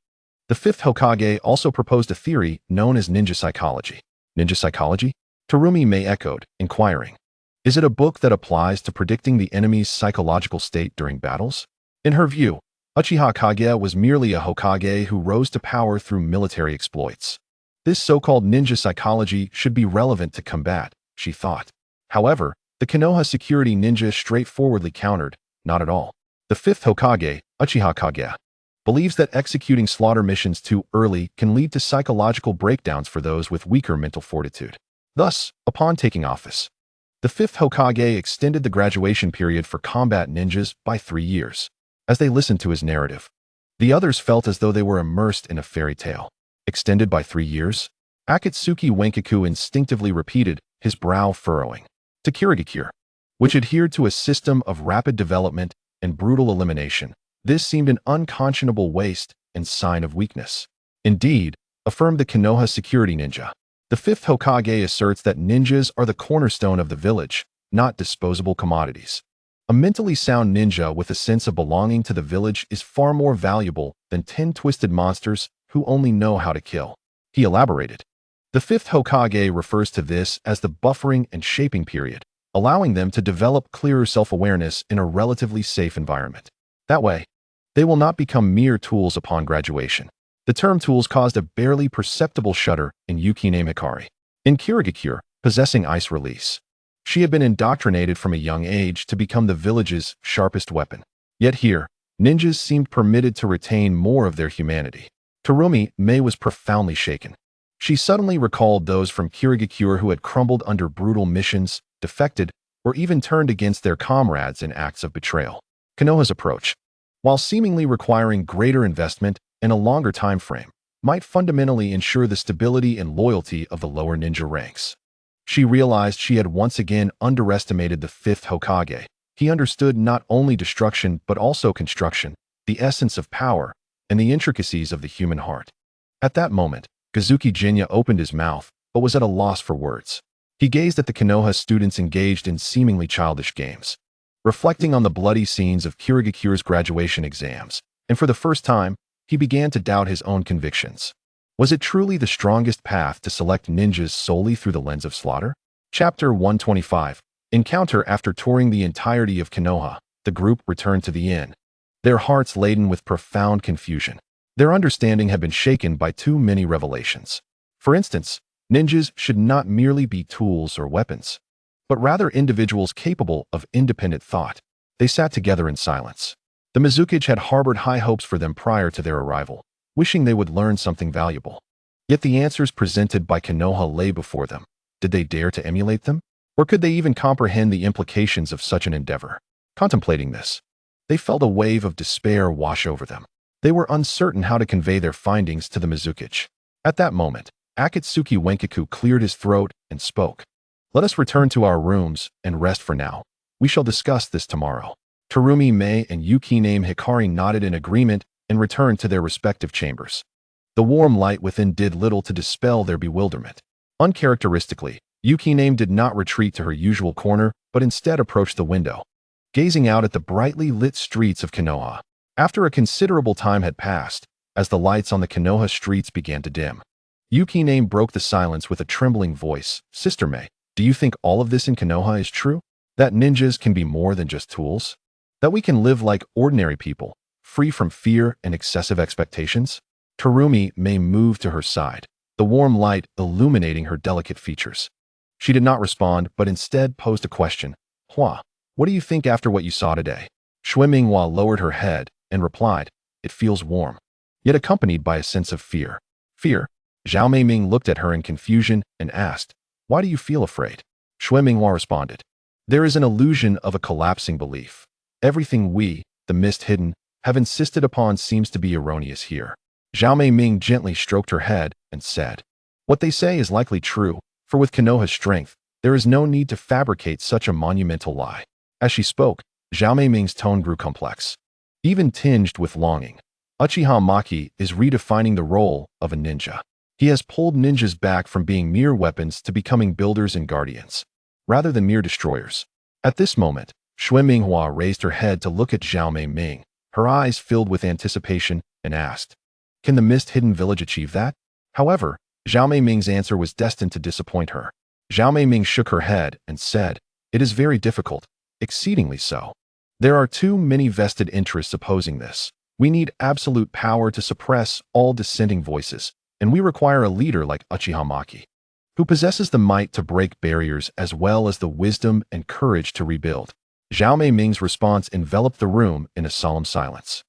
The 5th Hokage also proposed a theory known as ninja psychology. Ninja psychology? Terumi Mei echoed, inquiring. Is it a book that applies to predicting the enemy's psychological state during battles? In her view, Uchiha Kage was merely a Hokage who rose to power through military exploits. This so-called ninja psychology should be relevant to combat, she thought. However, the Konoha security ninja straightforwardly countered, not at all. The fifth Hokage, Uchiha Kage, believes that executing slaughter missions too early can lead to psychological breakdowns for those with weaker mental fortitude. Thus, upon taking office, the fifth Hokage extended the graduation period for combat ninjas by 3 years. As they listened to his narrative, the others felt as though they were immersed in a fairy tale. Extended by 3 years? Akatsuki Wenkaku instinctively repeated, his brow furrowing. To Kirigakure, which adhered to a system of rapid development and brutal elimination, this seemed an unconscionable waste and sign of weakness. Indeed, affirmed the Konoha security ninja, the fifth Hokage asserts that ninjas are the cornerstone of the village, not disposable commodities. A mentally sound ninja with a sense of belonging to the village is far more valuable than 10 twisted monsters who only know how to kill. He elaborated. The fifth Hokage refers to this as the buffering and shaping period, allowing them to develop clearer self-awareness in a relatively safe environment. That way, they will not become mere tools upon graduation. The term tools caused a barely perceptible shudder in Yukine Hikari. In Kirigakure, possessing ice release, she had been indoctrinated from a young age to become the village's sharpest weapon. Yet here, ninjas seemed permitted to retain more of their humanity. Terumi Mei was profoundly shaken. She suddenly recalled those from Kirigakure who had crumbled under brutal missions, defected, or even turned against their comrades in acts of betrayal. Konoha's approach, while seemingly requiring greater investment and a longer time frame, might fundamentally ensure the stability and loyalty of the lower ninja ranks. She realized she had once again underestimated the fifth Hokage. He understood not only destruction but also construction, the essence of power, and the intricacies of the human heart. At that moment, Kazuki Jinya opened his mouth, but was at a loss for words. He gazed at the Konoha students engaged in seemingly childish games, reflecting on the bloody scenes of Kirigakure's graduation exams, and for the first time, he began to doubt his own convictions. Was it truly the strongest path to select ninjas solely through the lens of slaughter? Chapter 125. Encounter. After touring the entirety of Konoha, the group returned to the inn, their hearts laden with profound confusion. Their understanding had been shaken by too many revelations. For instance, ninjas should not merely be tools or weapons, but rather individuals capable of independent thought. They sat together in silence. The Mizukage had harbored high hopes for them prior to their arrival, wishing they would learn something valuable. Yet the answers presented by Konoha lay before them. Did they dare to emulate them? Or could they even comprehend the implications of such an endeavor? Contemplating this, they felt a wave of despair wash over them. They were uncertain how to convey their findings to the Mizukage. At that moment, Akatsuki Wenkaku cleared his throat and spoke. Let us return to our rooms and rest for now. We shall discuss this tomorrow. Terumi Mei and Yukine Hikari nodded in agreement and returned to their respective chambers. The warm light within did little to dispel their bewilderment. Uncharacteristically, Yukine did not retreat to her usual corner, but instead approached the window, gazing out at the brightly lit streets of Konoha. After a considerable time had passed, as the lights on the Konoha streets began to dim, Yukine broke the silence with a trembling voice. Sister Mei, do you think all of this in Konoha is true? That ninjas can be more than just tools? That we can live like ordinary people, free from fear and excessive expectations? Terumi Mei moved to her side, the warm light illuminating her delicate features. She did not respond, but instead posed a question. Hua, what do you think after what you saw today? Shui Minghua lowered her head and replied, it feels warm, yet accompanied by a sense of fear. Fear? Zhao Meiming looked at her in confusion and asked, why do you feel afraid? Shui Minghua responded, there is an illusion of a collapsing belief. Everything we, the mist hidden, have insisted upon seems to be erroneous here. Zhao Meiming gently stroked her head and said, what they say is likely true, for with Konoha's strength, there is no need to fabricate such a monumental lie. As she spoke, Zhao Meiming's tone grew complex, even tinged with longing. Uchiha Maki is redefining the role of a ninja. He has pulled ninjas back from being mere weapons to becoming builders and guardians, rather than mere destroyers. At this moment, Shui Minghua raised her head to look at Zhao Meiming, her eyes filled with anticipation, and asked, can the mist-hidden village achieve that? However, Zhao Meiming's answer was destined to disappoint her. Zhao Meiming shook her head and said, it is very difficult, exceedingly so. There are too many vested interests opposing this. We need absolute power to suppress all dissenting voices, and we require a leader like Uchiha Maki, who possesses the might to break barriers as well as the wisdom and courage to rebuild. Zhao Meiming's response enveloped the room in a solemn silence.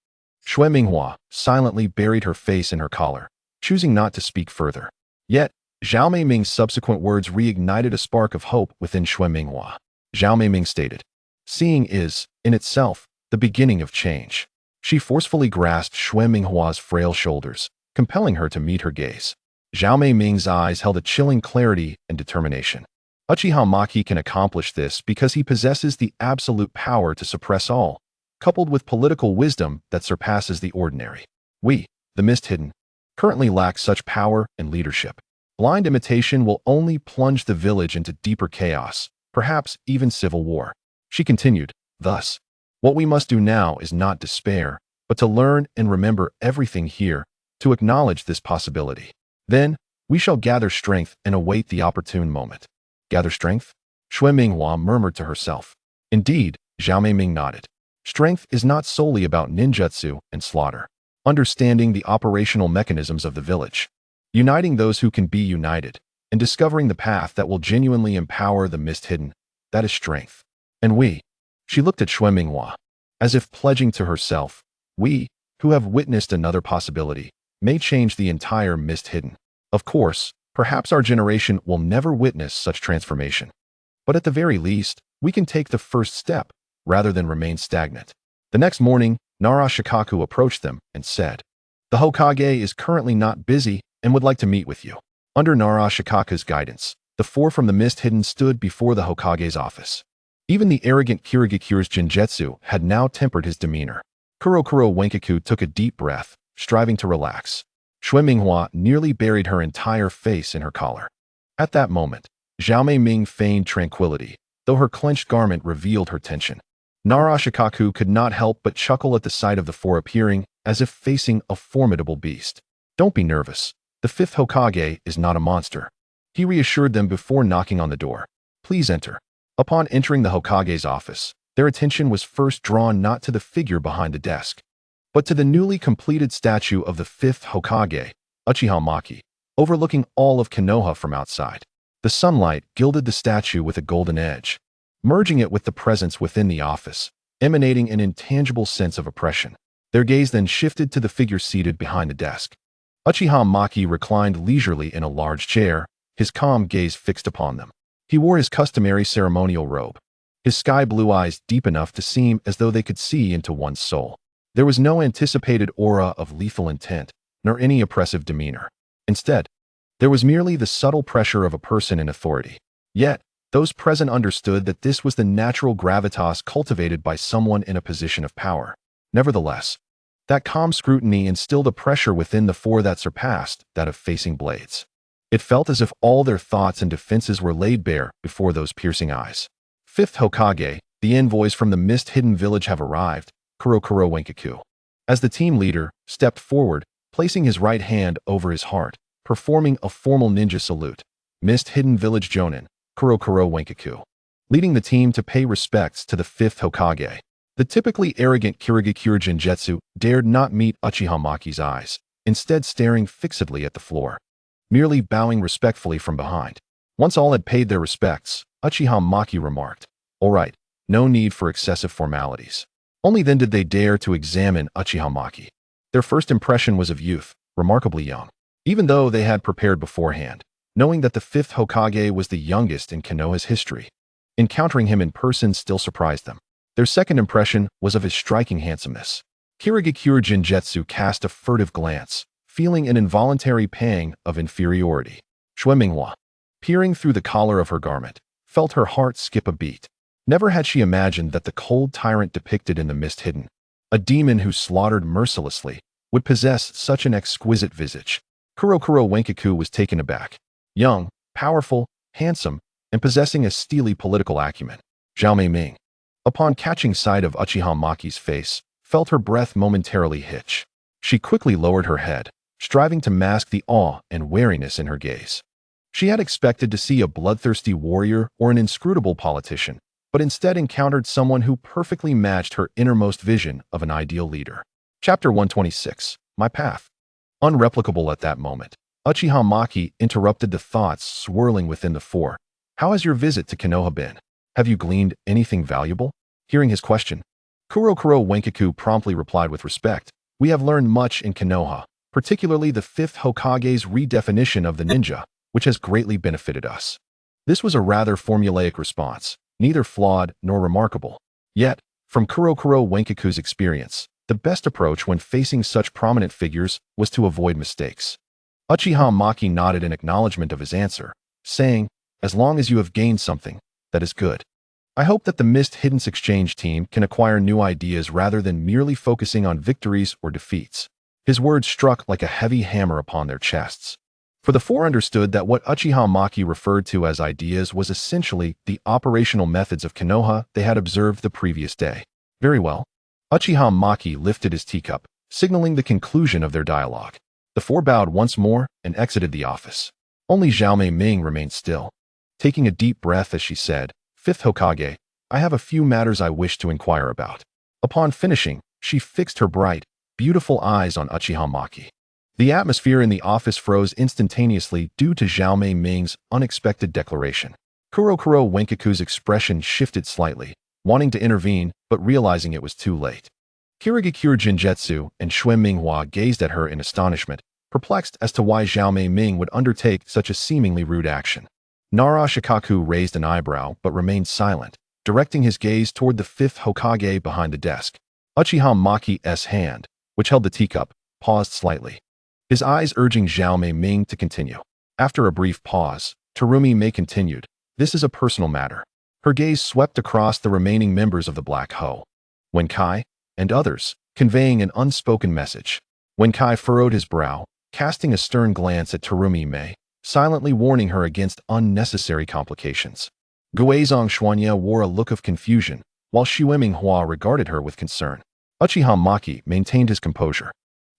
Shui Minghua silently buried her face in her collar, choosing not to speak further. Yet, Zhao Meiming's subsequent words reignited a spark of hope within Shui Minghua. Zhao Meiming stated, "Seeing is, in itself, the beginning of change." She forcefully grasped Shui Minghua's frail shoulders, compelling her to meet her gaze. Zhao Meiming's eyes held a chilling clarity and determination. Uchiha Maki can accomplish this because he possesses the absolute power to suppress all, coupled with political wisdom that surpasses the ordinary. We, the Mist Hidden, currently lack such power and leadership. Blind imitation will only plunge the village into deeper chaos, perhaps even civil war. She continued, "Thus, what we must do now is not despair, but to learn and remember everything here, to acknowledge this possibility. Then, we shall gather strength and await the opportune moment." Gather strength? Shui Minghua murmured to herself. Indeed, Zhao Meiming nodded. Strength is not solely about ninjutsu and slaughter. Understanding the operational mechanisms of the village, uniting those who can be united, and discovering the path that will genuinely empower the Mist Hidden, that is strength. And we, she looked at Shui Minghua, as if pledging to herself, we, who have witnessed another possibility, may change the entire Mist Hidden. Of course, perhaps our generation will never witness such transformation. But at the very least, we can take the first step, rather than remain stagnant. The next morning, Narashikaku approached them and said, "The Hokage is currently not busy and would like to meet with you." Under Narashikaku's guidance, the four from the Mist Hidden stood before the Hokage's office. Even the arrogant Kirigikure's Jinjutsu had now tempered his demeanor. Kurokuro Wenkaku took a deep breath, striving to relax. Shui Minghua nearly buried her entire face in her collar. At that moment, Zhao Meiming feigned tranquility, though her clenched garment revealed her tension. Narashikaku could not help but chuckle at the sight of the four appearing, as if facing a formidable beast. "Don't be nervous. The fifth Hokage is not a monster," he reassured them before knocking on the door. "Please enter." Upon entering the Hokage's office, their attention was first drawn not to the figure behind the desk, but to the newly completed statue of the fifth Hokage, Uchiha Maki, overlooking all of Konoha from outside. The sunlight gilded the statue with a golden edge, merging it with the presence within the office, emanating an intangible sense of oppression. Their gaze then shifted to the figure seated behind the desk. Uchiha Maki reclined leisurely in a large chair, his calm gaze fixed upon them. He wore his customary ceremonial robe, his sky-blue eyes deep enough to seem as though they could see into one's soul. There was no anticipated aura of lethal intent, nor any oppressive demeanor. Instead, there was merely the subtle pressure of a person in authority. Yet, those present understood that this was the natural gravitas cultivated by someone in a position of power. Nevertheless, that calm scrutiny instilled a pressure within the four that surpassed that of facing blades. It felt as if all their thoughts and defenses were laid bare before those piercing eyes. Fifth Hokage, the envoys from the Mist-Hidden village have arrived, Kurokuro Wenkaku. As the team leader, stepped forward, placing his right hand over his heart, performing a formal ninja salute. Mist-Hidden village Jonin, Kurokuro Wenkaku. Leading the team to pay respects to the fifth Hokage. The typically arrogant Kirigikure Jinjutsu dared not meet Uchiha Maki's eyes, instead staring fixedly at the floor, merely bowing respectfully from behind. Once all had paid their respects, Uchiha Maki remarked, "All right, no need for excessive formalities." Only then did they dare to examine Uchiha Maki. Their first impression was of youth, remarkably young, even though they had prepared beforehand, knowing that the fifth Hokage was the youngest in Konoha's history. Encountering him in person still surprised them. Their second impression was of his striking handsomeness. Kirigikure Jinjutsu cast a furtive glance, feeling an involuntary pang of inferiority. Shui Minghua, peering through the collar of her garment, felt her heart skip a beat. Never had she imagined that the cold tyrant depicted in the Mist Hidden, a demon who slaughtered mercilessly, would possess such an exquisite visage. Kurokuro Wenkaku was taken aback. Young, powerful, handsome, and possessing a steely political acumen. Zhao Meiming, upon catching sight of Uchiha Maki's face, felt her breath momentarily hitch. She quickly lowered her head, striving to mask the awe and wariness in her gaze. She had expected to see a bloodthirsty warrior or an inscrutable politician, but instead encountered someone who perfectly matched her innermost vision of an ideal leader. Chapter 126, My Path. Unreplicable at that moment, Uchiha Maki interrupted the thoughts swirling within the four. "How has your visit to Konoha been? Have you gleaned anything valuable?" Hearing his question, Kurokuro Wenkaku promptly replied with respect, "We have learned much in Konoha, particularly the 5th Hokage's redefinition of the ninja, which has greatly benefited us." This was a rather formulaic response, neither flawed nor remarkable. Yet, from Kurokuro Wenkaku's experience, the best approach when facing such prominent figures was to avoid mistakes. Uchiha Maki nodded in acknowledgement of his answer, saying, "As long as you have gained something, that is good. I hope that the Mist Hiddens Exchange team can acquire new ideas rather than merely focusing on victories or defeats." His words struck like a heavy hammer upon their chests. For the four understood that what Uchiha Maki referred to as ideas was essentially the operational methods of Konoha they had observed the previous day. Very well. Uchiha Maki lifted his teacup, signaling the conclusion of their dialogue. The four bowed once more and exited the office. Only Xiaomei Ming remained still, taking a deep breath as she said, "Fifth Hokage, I have a few matters I wish to inquire about." Upon finishing, she fixed her bright, beautiful eyes on Uchiha Maki. The atmosphere in the office froze instantaneously due to Xiaomei Ming's unexpected declaration. Kurokuro Wenkaku's expression shifted slightly, wanting to intervene but realizing it was too late. Kirigakure Jinjetsu and Xue Minghua gazed at her in astonishment, perplexed as to why Xiaomei Ming would undertake such a seemingly rude action. Nara Shikaku raised an eyebrow but remained silent, directing his gaze toward the 5th Hokage behind the desk. Uchiha Maki's hand, which held the teacup, paused slightly, his eyes urging Xiaomei Ming to continue. After a brief pause, Terumi Mei continued, "This is a personal matter." Her gaze swept across the remaining members of the Black Hoe, Wenkai, and others, conveying an unspoken message. Wenkai furrowed his brow, casting a stern glance at Terumi Mei, silently warning her against unnecessary complications. Guizong Xuanya wore a look of confusion, while Xue Minghua regarded her with concern. Uchiha Maki maintained his composure,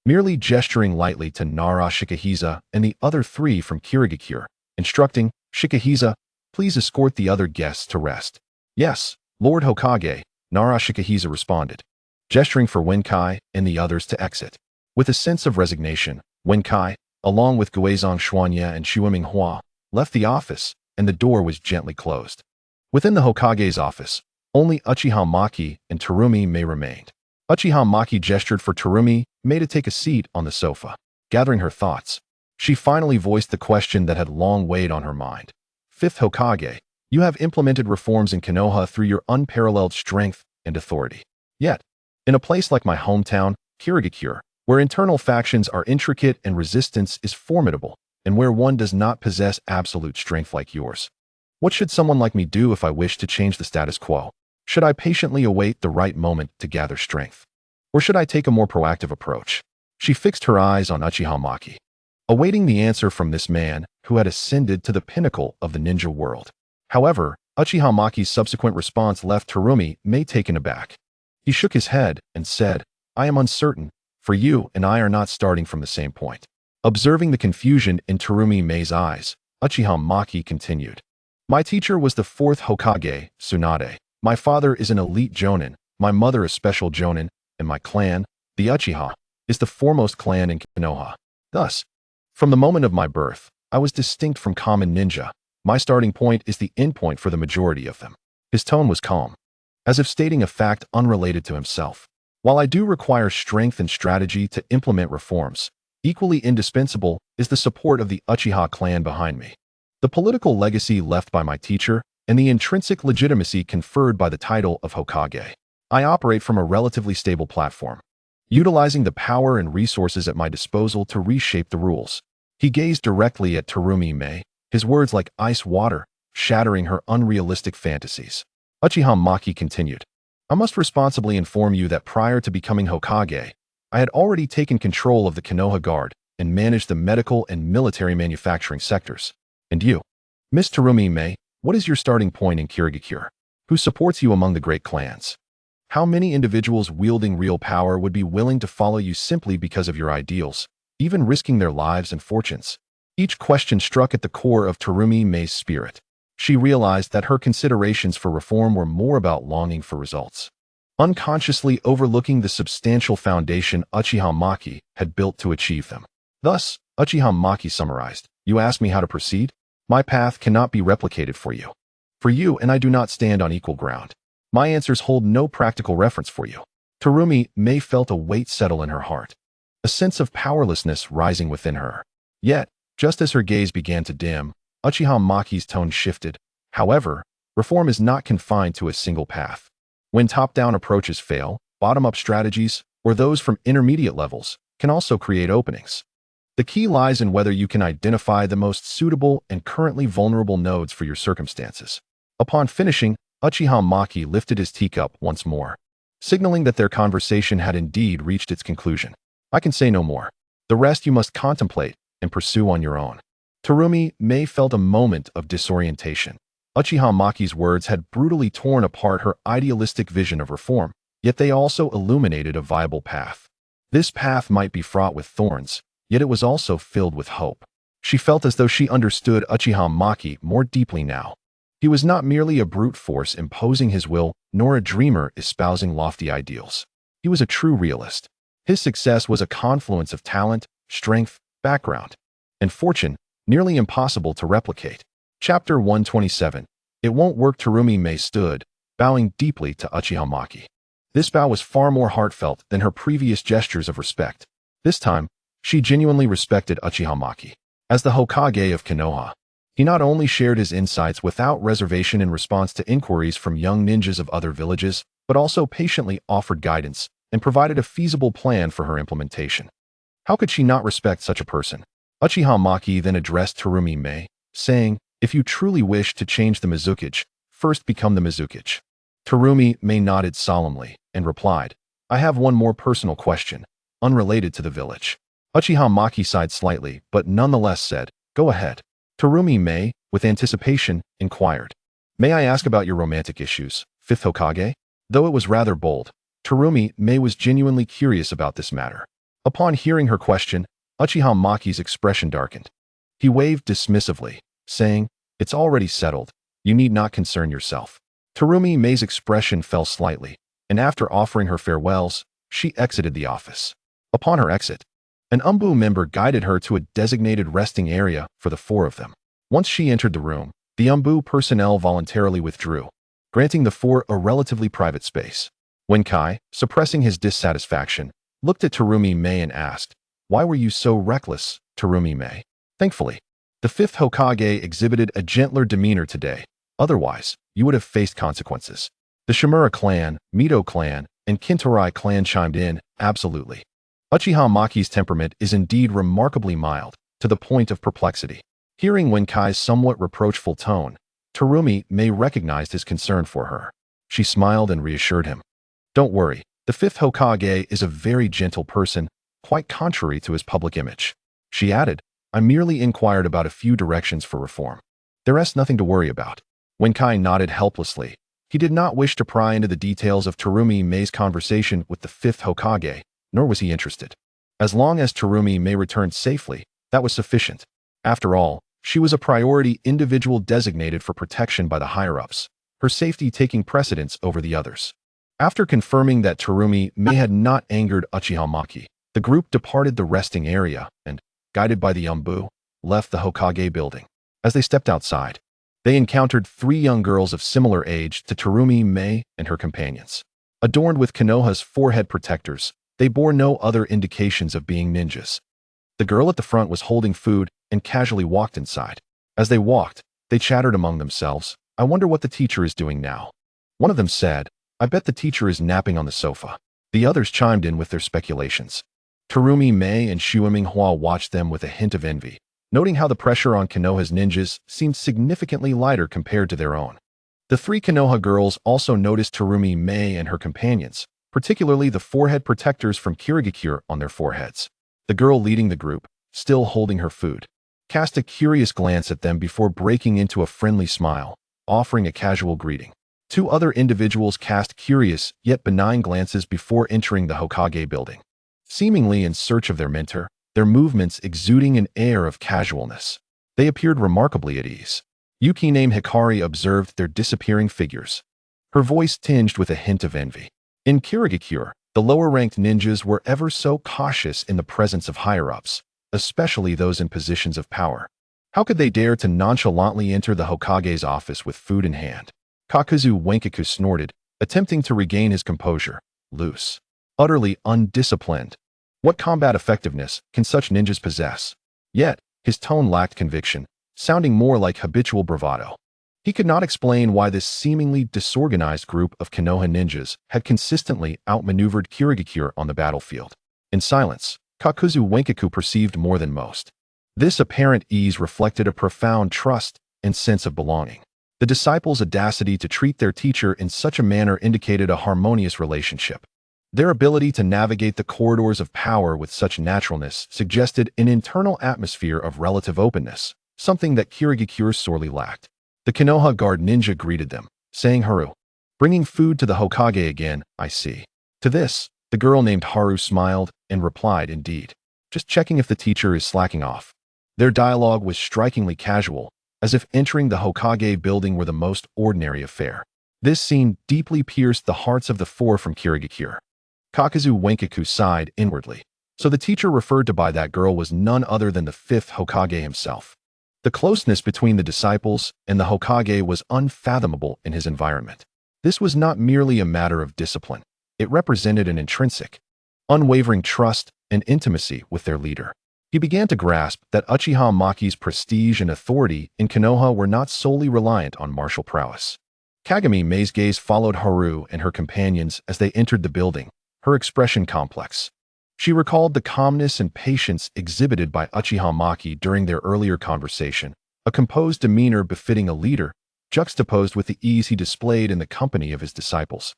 merely gesturing lightly to Nara Shikahisa and the other three from Kirigakure, instructing, "Shikahisa, please escort the other guests to rest." "Yes, Lord Hokage," Nara Shikahisa responded, gesturing for Wenkai and the others to exit. With a sense of resignation, Wenkai, along with Guizong Xuanya and Xue Minghua, left the office, and the door was gently closed. Within the Hokage's office, only Uchiha Maki and Terumi Mei remained. Uchiha Maki gestured for Terumi Mei to take a seat on the sofa. Gathering her thoughts, she finally voiced the question that had long weighed on her mind. "Fifth Hokage, you have implemented reforms in Konoha through your unparalleled strength and authority. Yet, in a place like my hometown, Kirigakure, where internal factions are intricate and resistance is formidable, and where one does not possess absolute strength like yours, what should someone like me do if I wish to change the status quo? Should I patiently await the right moment to gather strength? Or should I take a more proactive approach?" She fixed her eyes on Uchiha Maki, awaiting the answer from this man who had ascended to the pinnacle of the ninja world. However, Uchiha Maki's subsequent response left Terumi Mei taken aback. He shook his head and said, "I am uncertain, for you and I are not starting from the same point." Observing the confusion in Terumi Mei's eyes, Uchiha Maki continued, "My teacher was the 4th Hokage, Tsunade. My father is an elite Jonin, my mother a special Jonin, and my clan, the Uchiha, is the foremost clan in Konoha. Thus, from the moment of my birth, I was distinct from common ninja. My starting point is the endpoint for the majority of them." His tone was calm, as if stating a fact unrelated to himself. "While I do require strength and strategy to implement reforms, equally indispensable is the support of the Uchiha clan behind me. The political legacy left by my teacher and the intrinsic legitimacy conferred by the title of Hokage. I operate from a relatively stable platform, utilizing the power and resources at my disposal to reshape the rules." He gazed directly at Terumi Mei, his words like ice water, shattering her unrealistic fantasies. Uchiha Maki continued, "I must responsibly inform you that prior to becoming Hokage, I had already taken control of the Konoha Guard and managed the medical and military manufacturing sectors. And you, Miss Terumi Mei, what is your starting point in Kirigakure? Who supports you among the great clans? How many individuals wielding real power would be willing to follow you simply because of your ideals, even risking their lives and fortunes?" Each question struck at the core of Terumi Mei's spirit. She realized that her considerations for reform were more about longing for results, unconsciously overlooking the substantial foundation Uchiha Maki had built to achieve them. Thus, Uchiha Maki summarized, "You asked me how to proceed? My path cannot be replicated for you. For you and I do not stand on equal ground. My answers hold no practical reference for you. Terumi May felt a weight settle in her heart, a sense of powerlessness rising within her. Yet, just as her gaze began to dim, Uchiha Maki's tone shifted. However, reform is not confined to a single path. When top-down approaches fail, bottom-up strategies, or those from intermediate levels, can also create openings. The key lies in whether you can identify the most suitable and currently vulnerable nodes for your circumstances. Upon finishing, Uchiha Maki lifted his teacup once more, signaling that their conversation had indeed reached its conclusion. I can say no more. The rest you must contemplate and pursue on your own. Terumi May felt a moment of disorientation. Uchiha Maki's words had brutally torn apart her idealistic vision of reform, yet they also illuminated a viable path. This path might be fraught with thorns, yet it was also filled with hope. She felt as though she understood Uchiha Maki more deeply now. He was not merely a brute force imposing his will, nor a dreamer espousing lofty ideals. He was a true realist. His success was a confluence of talent, strength, background, and fortune, nearly impossible to replicate. Chapter 127. It won't work. Terumi May stood, bowing deeply to Uchiha Maki. This bow was far more heartfelt than her previous gestures of respect. This time, she genuinely respected Uchiha Maki. As the Hokage of Konoha, he not only shared his insights without reservation in response to inquiries from young ninjas of other villages, but also patiently offered guidance and provided a feasible plan for her implementation. How could she not respect such a person? Uchiha Maki then addressed Terumi May, saying, "If you truly wish to change the Mizukage, first become the Mizukage." Terumi May nodded solemnly and replied, "I have one more personal question, unrelated to the village." Uchiha Maki sighed slightly, but nonetheless said, "Go ahead." Terumi May, with anticipation, inquired, "May I ask about your romantic issues, Fifth Hokage?" Though it was rather bold, Terumi May was genuinely curious about this matter. Upon hearing her question, Uchiha Maki's expression darkened. He waved dismissively, saying, "It's already settled. You need not concern yourself." Terumi May's expression fell slightly, and after offering her farewells, she exited the office. Upon her exit, an Umbu member guided her to a designated resting area for the four of them. Once she entered the room, the Umbu personnel voluntarily withdrew, granting the four a relatively private space. Wenkai, suppressing his dissatisfaction, looked at Terumi May and asked, "Why were you so reckless, Terumi May?" Thankfully, the fifth Hokage exhibited a gentler demeanor today. Otherwise, you would have faced consequences. The Shimura clan, Mito clan, and Kintorai clan chimed in, "Absolutely." Uchiha Maki's temperament is indeed remarkably mild, to the point of perplexity. Hearing Wenkai's somewhat reproachful tone, Terumi May recognized his concern for her. She smiled and reassured him. "Don't worry, the fifth Hokage is a very gentle person, quite contrary to his public image." She added, "I merely inquired about a few directions for reform. There is nothing to worry about." Wenkai nodded helplessly. He did not wish to pry into the details of Terumi May's conversation with the fifth Hokage, nor was he interested. As long as Terumi May returned safely, that was sufficient. After all, she was a priority individual designated for protection by the higher-ups, her safety taking precedence over the others. After confirming that Terumi May had not angered Uchiha Maki, the group departed the resting area and, guided by the Umbu, left the Hokage building. As they stepped outside, they encountered three young girls of similar age to Terumi May and her companions. Adorned with Konoha's forehead protectors, they bore no other indications of being ninjas. The girl at the front was holding food and casually walked inside. As they walked, they chattered among themselves. "I wonder what the teacher is doing now." One of them said, "I bet the teacher is napping on the sofa." The others chimed in with their speculations. Terumi May and Shuiming Hua watched them with a hint of envy, noting how the pressure on Konoha's ninjas seemed significantly lighter compared to their own. The three Konoha girls also noticed Terumi May and her companions, particularly the forehead protectors from Kirigakure on their foreheads. The girl leading the group, still holding her food, cast a curious glance at them before breaking into a friendly smile, offering a casual greeting. Two other individuals cast curious yet benign glances before entering the Hokage building, seemingly in search of their mentor, their movements exuding an air of casualness. They appeared remarkably at ease. Yukine Hikari observed their disappearing figures, her voice tinged with a hint of envy. In Kirigakure, the lower-ranked ninjas were ever so cautious in the presence of higher-ups, especially those in positions of power. How could they dare to nonchalantly enter the Hokage's office with food in hand? Kakuzu Wenkaku snorted, attempting to regain his composure. Loose. Utterly undisciplined. What combat effectiveness can such ninjas possess? Yet, his tone lacked conviction, sounding more like habitual bravado. He could not explain why this seemingly disorganized group of Konoha ninjas had consistently outmaneuvered Kirigakure on the battlefield. In silence, Kakuzu Wenkaku perceived more than most. This apparent ease reflected a profound trust and sense of belonging. The disciples' audacity to treat their teacher in such a manner indicated a harmonious relationship. Their ability to navigate the corridors of power with such naturalness suggested an internal atmosphere of relative openness, something that Kirigakure sorely lacked. The Konoha guard ninja greeted them, saying, "Haru, bringing food to the Hokage again, I see." To this, the girl named Haru smiled and replied, "Indeed. Just checking if the teacher is slacking off." Their dialogue was strikingly casual, as if entering the Hokage building were the most ordinary affair. This scene deeply pierced the hearts of the four from Kirigakure. Kakuzu Wenkaku sighed inwardly. So the teacher referred to by that girl was none other than the fifth Hokage himself. The closeness between the disciples and the Hokage was unfathomable in his environment. This was not merely a matter of discipline. It represented an intrinsic, unwavering trust and intimacy with their leader. He began to grasp that Uchiha Maki's prestige and authority in Konoha were not solely reliant on martial prowess. Kagami Mei's gaze followed Haru and her companions as they entered the building, her expression complex. She recalled the calmness and patience exhibited by Uchiha Maki during their earlier conversation, a composed demeanor befitting a leader, juxtaposed with the ease he displayed in the company of his disciples,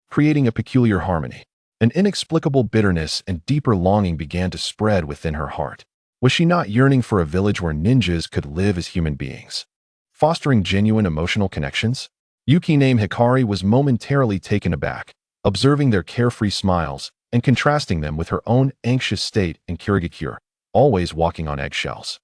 creating a peculiar harmony. An inexplicable bitterness and deeper longing began to spread within her heart. Was she not yearning for a village where ninjas could live as human beings, fostering genuine emotional connections? Yuki named Hikari was momentarily taken aback, observing their carefree smiles and contrasting them with her own anxious state in Kirigakure, always walking on eggshells.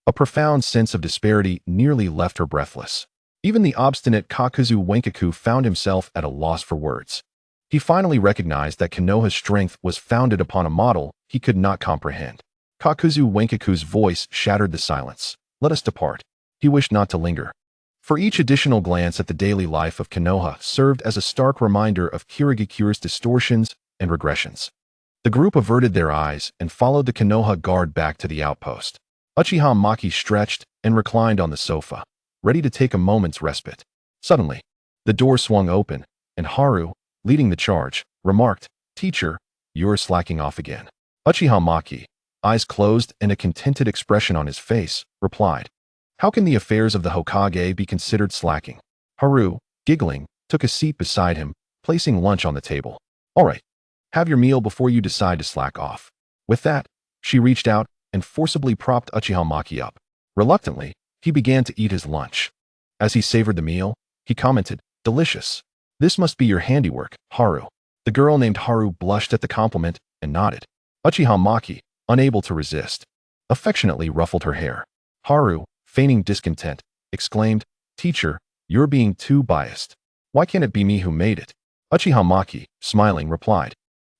A profound sense of disparity nearly left her breathless. Even the obstinate Kakuzu Wenkaku found himself at a loss for words. He finally recognized that Konoha's strength was founded upon a model he could not comprehend. Kakuzu Wenkaku's voice shattered the silence. "Let us depart." He wished not to linger, for each additional glance at the daily life of Konoha served as a stark reminder of Kirigakure's distortions and regressions. The group averted their eyes and followed the Konoha guard back to the outpost. Uchiha Maki stretched and reclined on the sofa, ready to take a moment's respite. Suddenly, the door swung open, and Haru, leading the charge, remarked, "Teacher, you're slacking off again." Uchiha Maki, eyes closed and a contented expression on his face, replied, "How can the affairs of the Hokage be considered slacking?" Haru, giggling, took a seat beside him, placing lunch on the table. "All right, have your meal before you decide to slack off." With that, she reached out and forcibly propped Uchiha Maki up. Reluctantly, he began to eat his lunch. As he savored the meal, he commented, "Delicious. This must be your handiwork, Haru." The girl named Haru blushed at the compliment and nodded. Uchiha Maki, unable to resist, affectionately ruffled her hair. Haru, feigning discontent, exclaimed, "Teacher, you're being too biased. Why can't it be me who made it?" Uchiha Maki, smiling, replied,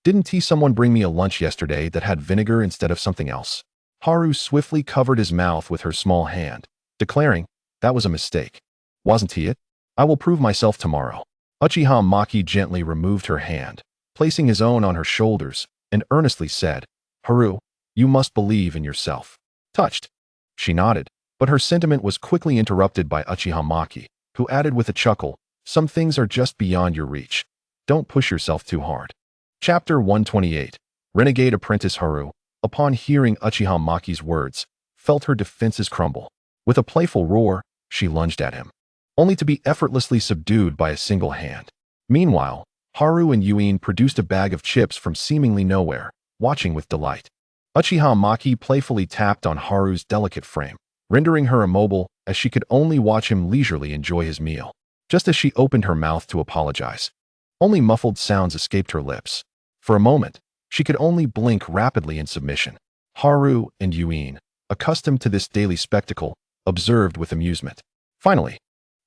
"Didn't someone bring me a lunch yesterday that had vinegar instead of something else?" Haru swiftly covered his mouth with her small hand, declaring, "That was a mistake. Wasn't he it? I will prove myself tomorrow." Uchiha Maki gently removed her hand, placing his own on her shoulders, and earnestly said, "Haru, you must believe in yourself." Touched, she nodded, but her sentiment was quickly interrupted by Uchiha Maki, who added with a chuckle, "Some things are just beyond your reach. Don't push yourself too hard." Chapter 128. Renegade Apprentice Haru, upon hearing Uchiha Maki's words, felt her defenses crumble. With a playful roar, she lunged at him, only to be effortlessly subdued by a single hand. Meanwhile, Haru and Yuin produced a bag of chips from seemingly nowhere, watching with delight. Uchiha Maki playfully tapped on Haru's delicate frame, rendering her immobile as she could only watch him leisurely enjoy his meal. Just as she opened her mouth to apologize, only muffled sounds escaped her lips. For a moment, she could only blink rapidly in submission. Haru and Yuin, accustomed to this daily spectacle, observed with amusement. Finally,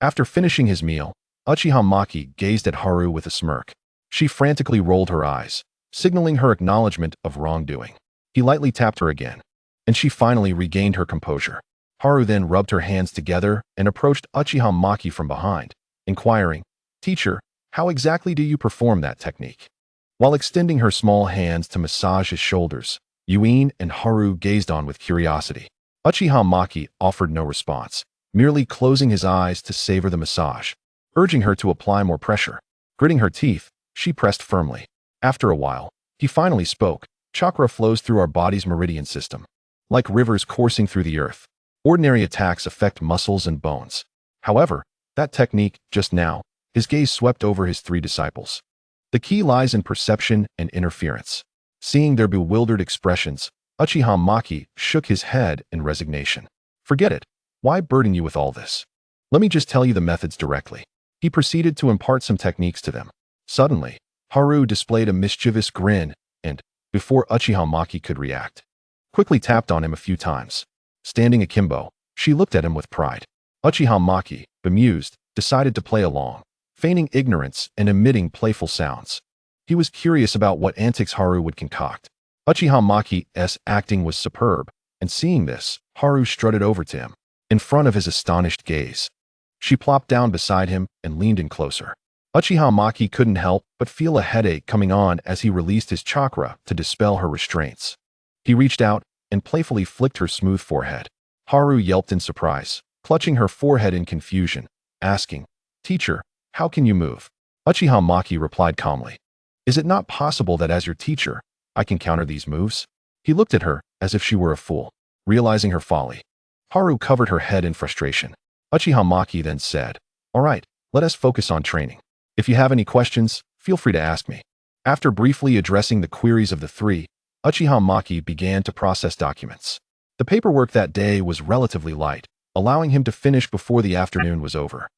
after finishing his meal, Uchiha Maki gazed at Haru with a smirk. She frantically rolled her eyes, signaling her acknowledgement of wrongdoing. He lightly tapped her again, and she finally regained her composure. Haru then rubbed her hands together and approached Uchiha Maki from behind, inquiring, "Teacher, How exactly do you perform that technique? While extending her small hands to massage his shoulders, Yuin and Haru gazed on with curiosity. Uchiha Maki offered no response, merely closing his eyes to savor the massage, urging her to apply more pressure. Gritting her teeth, she pressed firmly. After a while, he finally spoke. Chakra flows through our body's meridian system, like rivers coursing through the earth. Ordinary attacks affect muscles and bones. However, that technique, just now, his gaze swept over his three disciples. The key lies in perception and interference. Seeing their bewildered expressions, Uchiha Maki shook his head in resignation. Forget it. Why burden you with all this? Let me just tell you the methods directly. He proceeded to impart some techniques to them. Suddenly, Haru displayed a mischievous grin and, before Uchiha Maki could react, quickly tapped on him a few times. Standing akimbo, she looked at him with pride. Uchiha Maki, bemused, decided to play along, feigning ignorance and emitting playful sounds. He was curious about what antics Haru would concoct. Uchiha Maki's acting was superb, and seeing this, Haru strutted over to him, in front of his astonished gaze. She plopped down beside him and leaned in closer. Uchiha Maki couldn't help but feel a headache coming on as he released his chakra to dispel her restraints. He reached out and playfully flicked her smooth forehead. Haru yelped in surprise, clutching her forehead in confusion, asking, "Teacher, how can you move?" Uchiha Maki replied calmly, "Is it not possible that as your teacher, I can counter these moves?" He looked at her as if she were a fool, realizing her folly. Haru covered her head in frustration. Uchiha Maki then said, "All right, let us focus on training. If you have any questions, feel free to ask me." After briefly addressing the queries of the three, Uchiha Maki began to process documents. The paperwork that day was relatively light, allowing him to finish before the afternoon was over.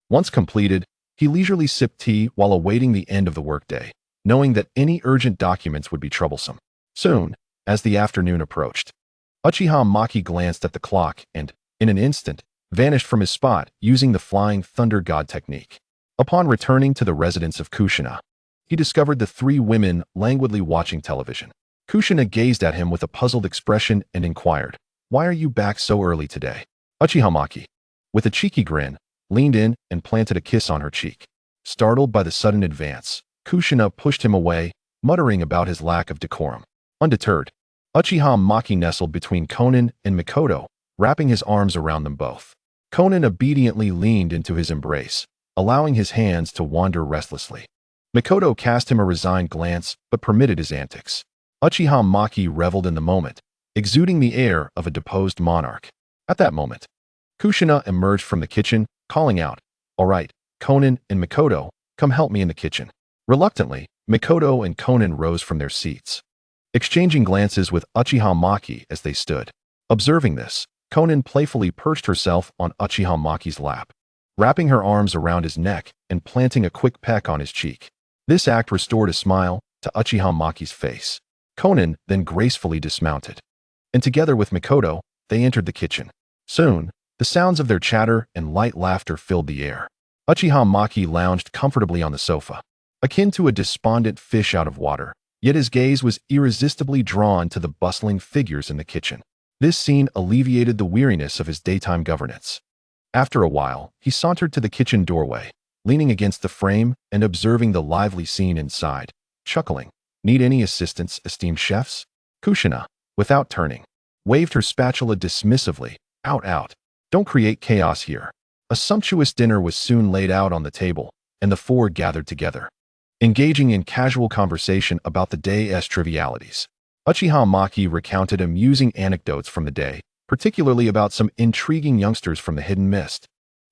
Once completed, he leisurely sipped tea while awaiting the end of the workday, knowing that any urgent documents would be troublesome. Soon, as the afternoon approached, Uchiha Maki glanced at the clock and, in an instant, vanished from his spot using the Flying Thunder God technique. Upon returning to the residence of Kushina, he discovered the three women languidly watching television. Kushina gazed at him with a puzzled expression and inquired, "Why are you back so early today?" Uchiha Maki, with a cheeky grin, leaned in and planted a kiss on her cheek. Startled by the sudden advance, Kushina pushed him away, muttering about his lack of decorum. Undeterred, Uchiha Maki nestled between Konan and Mikoto, wrapping his arms around them both. Konan obediently leaned into his embrace, allowing his hands to wander restlessly. Mikoto cast him a resigned glance but permitted his antics. Uchiha Maki reveled in the moment, exuding the air of a deposed monarch. At that moment, Kushina emerged from the kitchen, calling out, "All right, Konan and Mikoto, come help me in the kitchen." Reluctantly, Mikoto and Konan rose from their seats, exchanging glances with Uchiha Maki as they stood. Observing this, Konan playfully perched herself on Uchiha Maki's lap, wrapping her arms around his neck and planting a quick peck on his cheek. This act restored a smile to Uchiha Maki's face. Konan then gracefully dismounted, and together with Mikoto, they entered the kitchen. Soon, the sounds of their chatter and light laughter filled the air. Uchiha Maki lounged comfortably on the sofa, akin to a despondent fish out of water, yet his gaze was irresistibly drawn to the bustling figures in the kitchen. This scene alleviated the weariness of his daytime governance. After a while, he sauntered to the kitchen doorway, leaning against the frame and observing the lively scene inside, chuckling. "Need any assistance, esteemed chefs?" Kushina, without turning, waved her spatula dismissively. Out. Don't create chaos here." A sumptuous dinner was soon laid out on the table, and the four gathered together, engaging in casual conversation about the day's trivialities. Uchiha Maki recounted amusing anecdotes from the day, particularly about some intriguing youngsters from the Hidden Mist,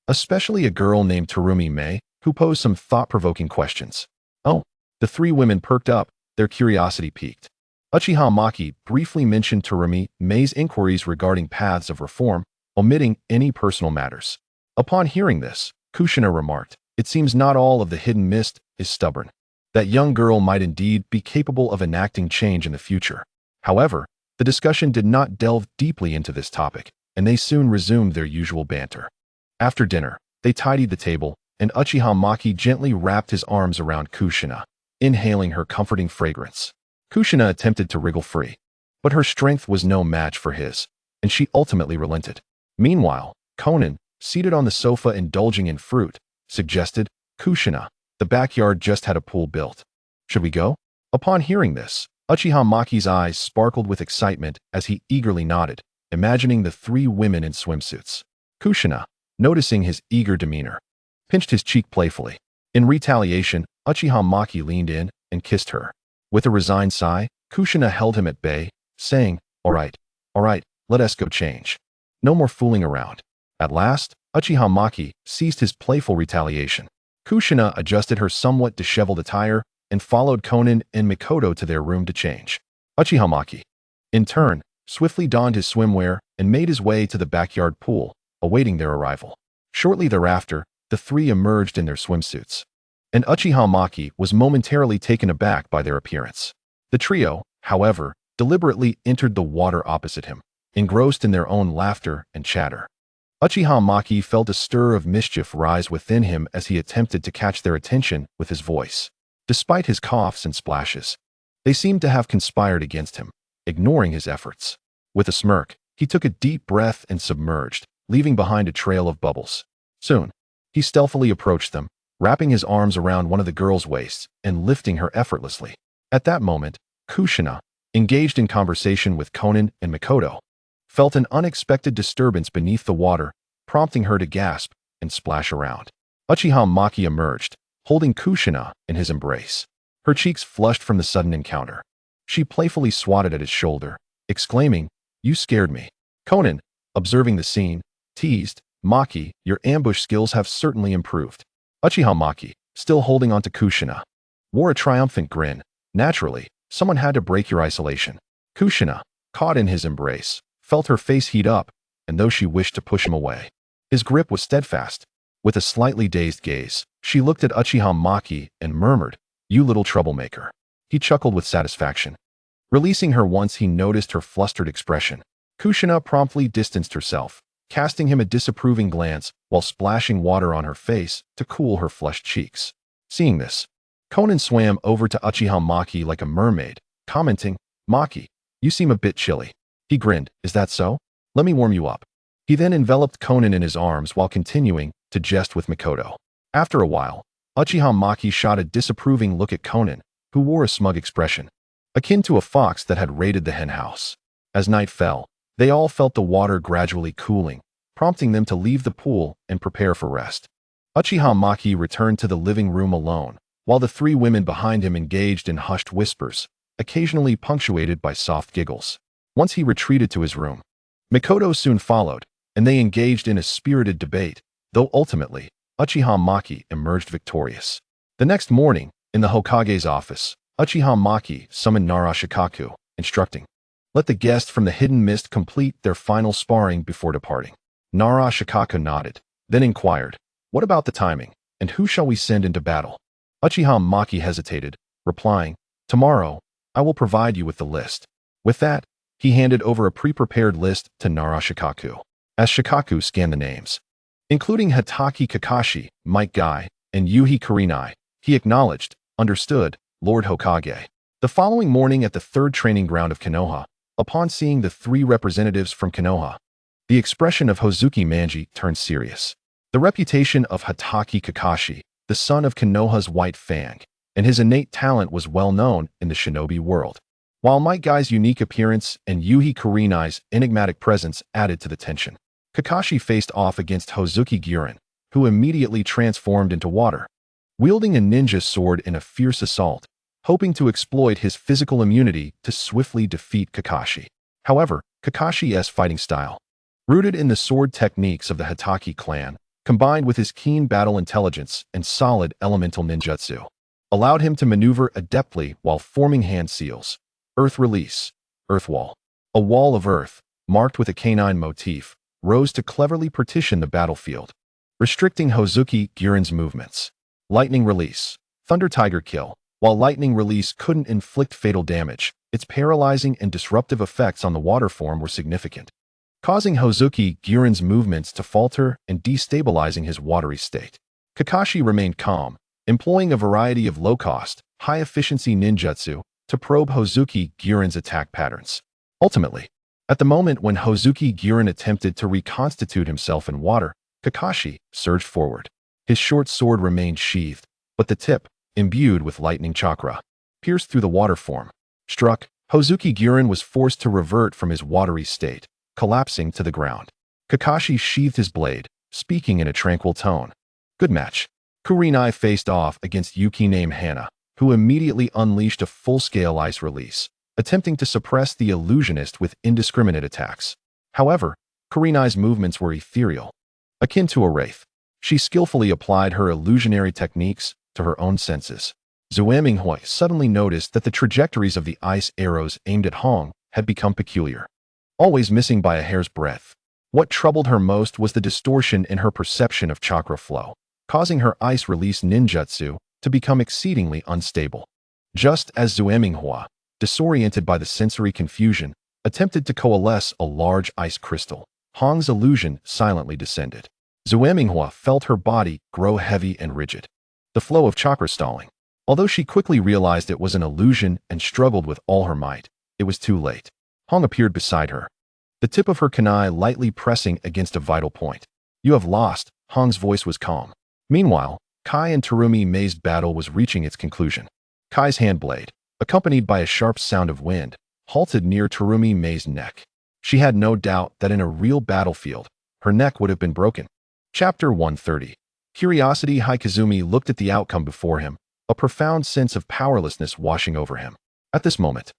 especially a girl named Terumi Mei, who posed some thought-provoking questions. Oh, the three women perked up, their curiosity piqued. Uchiha Maki briefly mentioned Terumi Mei's inquiries regarding paths of reform, omitting any personal matters. Upon hearing this, Kushina remarked, "It seems not all of the Hidden Mist is stubborn. That young girl might indeed be capable of enacting change in the future." However, the discussion did not delve deeply into this topic, and they soon resumed their usual banter. After dinner, they tidied the table, and Uchiha Maki gently wrapped his arms around Kushina, inhaling her comforting fragrance. Kushina attempted to wriggle free, but her strength was no match for his, and she ultimately relented. Meanwhile, Konan, seated on the sofa indulging in fruit, suggested, "Kushina, The backyard just had a pool built. Should we go? Upon hearing this, Uchiha Maki's eyes sparkled with excitement as he eagerly nodded, imagining the three women in swimsuits. Kushina, noticing his eager demeanor, pinched his cheek playfully. In retaliation, Uchiha Maki leaned in and kissed her. With a resigned sigh, Kushina held him at bay, saying, all right, let us go change. No more fooling around. At last, Uchiha Maki ceased his playful retaliation. Kushina adjusted her somewhat disheveled attire and followed Konin and Mikoto to their room to change. Uchiha Maki, in turn, swiftly donned his swimwear and made his way to the backyard pool, awaiting their arrival. Shortly thereafter, the three emerged in their swimsuits, and Uchiha Maki was momentarily taken aback by their appearance. The trio, however, deliberately entered the water opposite him, engrossed in their own laughter and chatter. Uchiha Maki felt a stir of mischief rise within him as he attempted to catch their attention with his voice. Despite his coughs and splashes, they seemed to have conspired against him, ignoring his efforts. With a smirk, he took a deep breath and submerged, leaving behind a trail of bubbles. Soon, he stealthily approached them, wrapping his arms around one of the girl's waists and lifting her effortlessly. At that moment, Kushina, engaged in conversation with Konin and Mikoto, felt an unexpected disturbance beneath the water, prompting her to gasp and splash around. Uchiha Maki emerged, holding Kushina in his embrace. Her cheeks flushed from the sudden encounter. She playfully swatted at his shoulder, exclaiming, "You scared me." Konin, observing the scene, teased, "Maki, your ambush skills have certainly improved." Uchiha Maki, still holding onto Kushina, wore a triumphant grin. Naturally, someone had to break your isolation. Kushina, caught in his embrace, felt her face heat up, and though she wished to push him away, his grip was steadfast. With a slightly dazed gaze, she looked at Uchiha Maki and murmured, "You little troublemaker." He chuckled with satisfaction. Releasing her once he noticed her flustered expression, Kushina promptly distanced herself, casting him a disapproving glance while splashing water on her face to cool her flushed cheeks. Seeing this, Konin swam over to Uchiha Maki like a mermaid, commenting, "Maki, you seem a bit chilly." He grinned, "Is that so? Let me warm you up." He then enveloped Konin in his arms while continuing to jest with Mikoto. After a while, Uchiha Maki shot a disapproving look at Konin, who wore a smug expression, akin to a fox that had raided the henhouse. As night fell, they all felt the water gradually cooling, prompting them to leave the pool and prepare for rest. Uchiha Maki returned to the living room alone, while the three women behind him engaged in hushed whispers, occasionally punctuated by soft giggles. Once he retreated to his room, Mikoto soon followed, and they engaged in a spirited debate, though ultimately, Uchiha Maki emerged victorious. The next morning, in the Hokage's office, Uchiha Maki summoned Naruto, instructing, "Let the guests from the hidden mist complete their final sparring before departing." Naruto nodded, then inquired, "What about the timing, and who shall we send into battle?" Uchiha Maki hesitated, replying, "Tomorrow, I will provide you with the list." With that, he handed over a pre-prepared list to Naruto. As Shikaku scanned the names, including Hatake Kakashi, Might Guy, and Yuhi Kurenai, he acknowledged, "Understood, Lord Hokage." The following morning at the third training ground of Konoha, upon seeing the three representatives from Konoha, the expression of Hozuki Manji turned serious. The reputation of Hatake Kakashi, the son of Konoha's White Fang, and his innate talent was well known in the shinobi world, while Might Guy's unique appearance and Yuhi Kurenai's enigmatic presence added to the tension. Kakashi faced off against Hozuki Girin, who immediately transformed into water, wielding a ninja sword in a fierce assault, hoping to exploit his physical immunity to swiftly defeat Kakashi. However, Kakashi's fighting style, rooted in the sword techniques of the Hatake clan, combined with his keen battle intelligence and solid elemental ninjutsu, allowed him to maneuver adeptly while forming hand seals. Earth Release, Earth Wall. A wall of earth, marked with a canine motif, rose to cleverly partition the battlefield, restricting Hozuki Girin's movements. Lightning Release, Thunder Tiger Kill. While Lightning Release couldn't inflict fatal damage, its paralyzing and disruptive effects on the water form were significant, causing Hozuki Girin's movements to falter and destabilizing his watery state. Kakashi remained calm, employing a variety of low-cost, high-efficiency ninjutsu to probe Hozuki Girin's attack patterns. Ultimately, at the moment when Hozuki Girin attempted to reconstitute himself in water, Kakashi surged forward. His short sword remained sheathed, but the tip, imbued with lightning chakra, pierced through the water form. Struck, Hozuki Gyurin was forced to revert from his watery state, collapsing to the ground. Kakashi sheathed his blade, speaking in a tranquil tone. Good match. Kurenai faced off against Yuki named Hana, who immediately unleashed a full-scale ice release, attempting to suppress the illusionist with indiscriminate attacks. However, Kurenai's movements were ethereal, akin to a wraith. She skillfully applied her illusionary techniques to her own senses. Zueminghoi suddenly noticed that the trajectories of the ice arrows aimed at Hong had become peculiar, always missing by a hair's breadth. What troubled her most was the distortion in her perception of chakra flow, causing her ice release ninjutsu to become exceedingly unstable. Just as Zueminghua, disoriented by the sensory confusion, attempted to coalesce a large ice crystal, Hong's illusion silently descended. Zueminghua felt her body grow heavy and rigid, the flow of chakra stalling. Although she quickly realized it was an illusion and struggled with all her might, it was too late. Hong appeared beside her, the tip of her kunai lightly pressing against a vital point. You have lost, Hong's voice was calm. Meanwhile, Kai and Terumi Mei's battle was reaching its conclusion. Kai's hand blade, accompanied by a sharp sound of wind, halted near Terumi Mei's neck. She had no doubt that in a real battlefield, her neck would have been broken. Chapter 130. Curiosity. Haikazumi looked at the outcome before him, a profound sense of powerlessness washing over him. At this moment,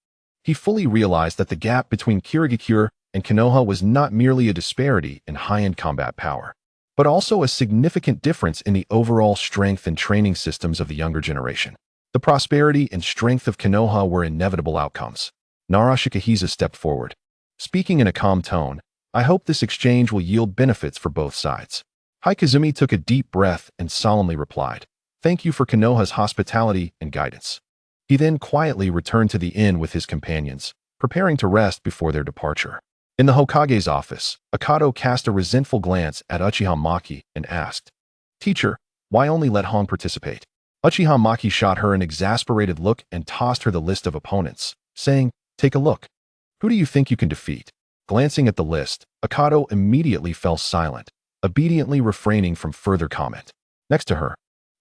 he fully realized that the gap between Kirigakure and Konoha was not merely a disparity in high-end combat power, but also a significant difference in the overall strength and training systems of the younger generation. The prosperity and strength of Konoha were inevitable outcomes. Narashikahisa stepped forward. Speaking in a calm tone, I hope this exchange will yield benefits for both sides. Haikazumi took a deep breath and solemnly replied, Thank you for Konoha's hospitality and guidance. He then quietly returned to the inn with his companions, preparing to rest before their departure. In the Hokage's office, Akado cast a resentful glance at Uchiha Maki and asked, Teacher, why only let Hong participate? Uchiha Maki shot her an exasperated look and tossed her the list of opponents, saying, Take a look. Who do you think you can defeat? Glancing at the list, Akado immediately fell silent, obediently refraining from further comment. Next to her,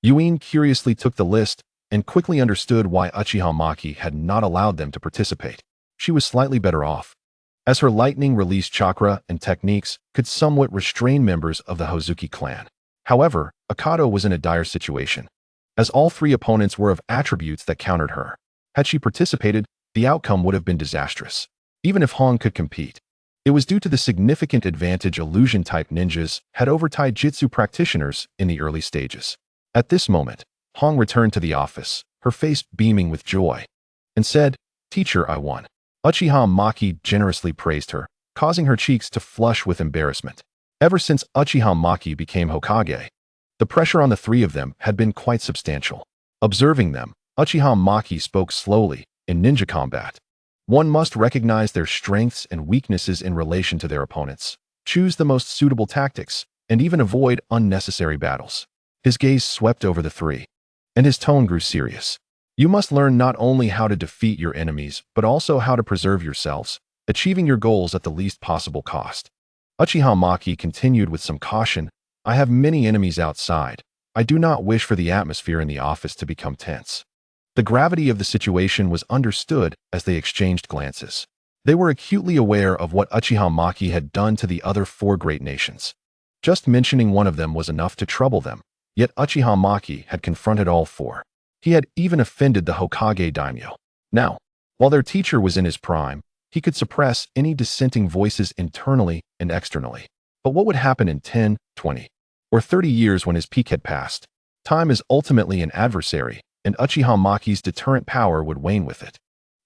Yuin curiously took the list and quickly understood why Uchiha Maki had not allowed them to participate. She was slightly better off, as her lightning release chakra and techniques could somewhat restrain members of the Hozuki clan. However, Akado was in a dire situation, as all three opponents were of attributes that countered her. Had she participated, the outcome would have been disastrous. Even if Hong could compete, it was due to the significant advantage illusion-type ninjas had over taijutsu practitioners in the early stages. At this moment, Hong returned to the office, her face beaming with joy, and said, Teacher, I won. Uchiha Maki generously praised her, causing her cheeks to flush with embarrassment. Ever since Uchiha Maki became Hokage, the pressure on the three of them had been quite substantial. Observing them, Uchiha Maki spoke slowly. In ninja combat, one must recognize their strengths and weaknesses in relation to their opponents, choose the most suitable tactics, and even avoid unnecessary battles. His gaze swept over the three, and his tone grew serious. You must learn not only how to defeat your enemies, but also how to preserve yourselves, achieving your goals at the least possible cost. Uchiha Maki continued with some caution, I have many enemies outside. I do not wish for the atmosphere in the office to become tense. The gravity of the situation was understood as they exchanged glances. They were acutely aware of what Uchiha Maki had done to the other four great nations. Just mentioning one of them was enough to trouble them, yet Uchiha Maki had confronted all four. He had even offended the Hokage daimyo. Now, while their teacher was in his prime, he could suppress any dissenting voices internally and externally. But what would happen in 10, 20, or 30 years when his peak had passed? Time is ultimately an adversary, and Uchiha Maki's deterrent power would wane with it.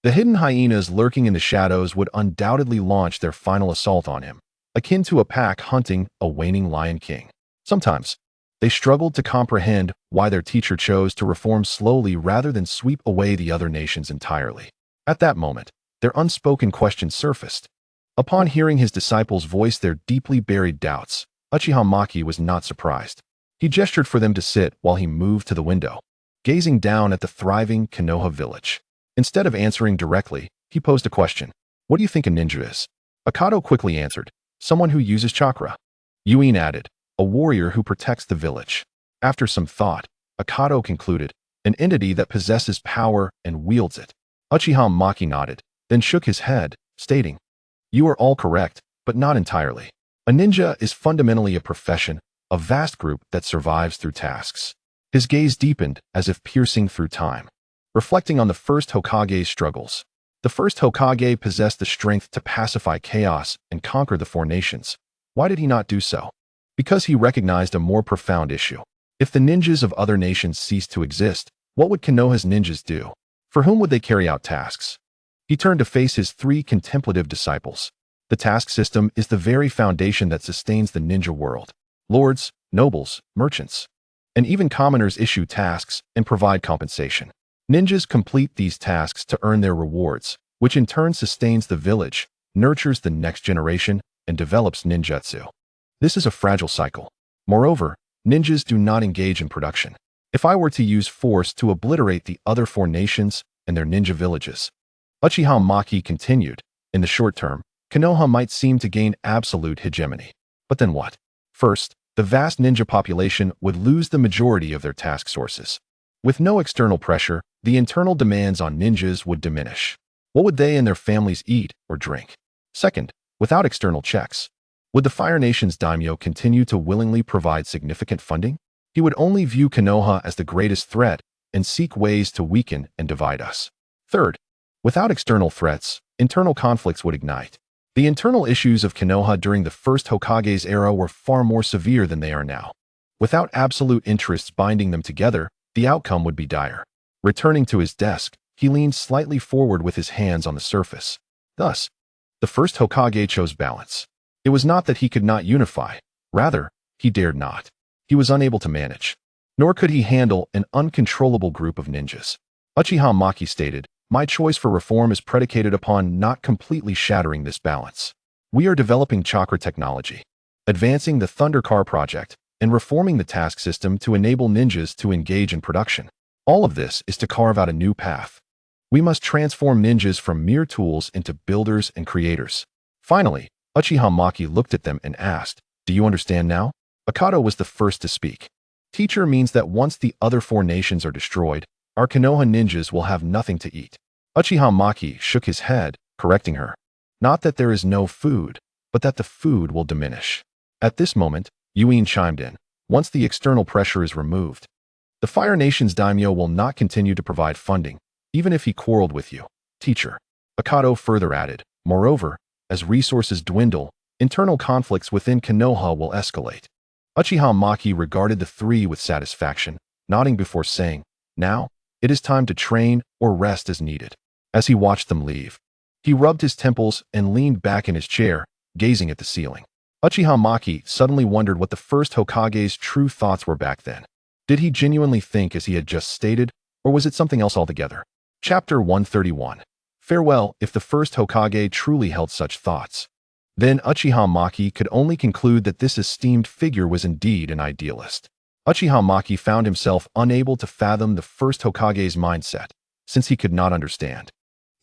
The hidden hyenas lurking in the shadows would undoubtedly launch their final assault on him, akin to a pack hunting a waning lion king. Sometimes, they struggled to comprehend why their teacher chose to reform slowly rather than sweep away the other nations entirely. At that moment, their unspoken question surfaced. Upon hearing his disciples voice their deeply buried doubts, Uchiha Maki was not surprised. He gestured for them to sit while he moved to the window, gazing down at the thriving Konoha village. Instead of answering directly, he posed a question. What do you think a ninja is? Akado quickly answered, someone who uses chakra. Yuin added, a warrior who protects the village. After some thought, Akado concluded, an entity that possesses power and wields it. Uchiha Maki nodded, then shook his head, stating, "You are all correct, but not entirely. A ninja is fundamentally a profession, a vast group that survives through tasks." His gaze deepened as if piercing through time, reflecting on the first Hokage's struggles. The first Hokage possessed the strength to pacify chaos and conquer the four nations. Why did he not do so? Because he recognized a more profound issue. If the ninjas of other nations ceased to exist, what would Konoha's ninjas do? For whom would they carry out tasks? He turned to face his three contemplative disciples. The task system is the very foundation that sustains the ninja world. Lords, nobles, merchants, and even commoners issue tasks and provide compensation. Ninjas complete these tasks to earn their rewards, which in turn sustains the village, nurtures the next generation, and develops ninjutsu. This is a fragile cycle. Moreover, ninjas do not engage in production. If I were to use force to obliterate the other four nations and their ninja villages, Uchiha Maki continued, in the short term, Konoha might seem to gain absolute hegemony. But then what? First, the vast ninja population would lose the majority of their task sources. With no external pressure, the internal demands on ninjas would diminish. What would they and their families eat or drink? Second, without external checks, would the Fire Nation's daimyo continue to willingly provide significant funding? He would only view Konoha as the greatest threat and seek ways to weaken and divide us. Third, without external threats, internal conflicts would ignite. The internal issues of Konoha during the first Hokage's era were far more severe than they are now. Without absolute interests binding them together, the outcome would be dire. Returning to his desk, he leaned slightly forward with his hands on the surface. Thus, the first Hokage chose balance. It was not that he could not unify. Rather, he dared not. He was unable to manage. Nor could he handle an uncontrollable group of ninjas. Uchiha Maki stated, "My choice for reform is predicated upon not completely shattering this balance. We are developing chakra technology, advancing the Thunder Car project, and reforming the task system to enable ninjas to engage in production. All of this is to carve out a new path. We must transform ninjas from mere tools into builders and creators." Finally, Uchiha Maki looked at them and asked, "Do you understand now?" Akado was the first to speak. "Teacher means that once the other four nations are destroyed, our Konoha ninjas will have nothing to eat." Uchiha Maki shook his head, correcting her. "Not that there is no food, but that the food will diminish." At this moment, Yuin chimed in. "Once the external pressure is removed, the Fire Nation's daimyo will not continue to provide funding, even if he quarreled with you, teacher." Akado further added, "Moreover, as resources dwindle, internal conflicts within Konoha will escalate." Uchiha Maki regarded the three with satisfaction, nodding before saying, "Now, it is time to train or rest as needed." As he watched them leave, he rubbed his temples and leaned back in his chair, gazing at the ceiling. Uchiha Maki suddenly wondered what the first Hokage's true thoughts were back then. Did he genuinely think as he had just stated, or was it something else altogether? Chapter 131. Farewell. If the first Hokage truly held such thoughts, then Uchiha Maki could only conclude that this esteemed figure was indeed an idealist. Uchiha Maki found himself unable to fathom the first Hokage's mindset, since he could not understand.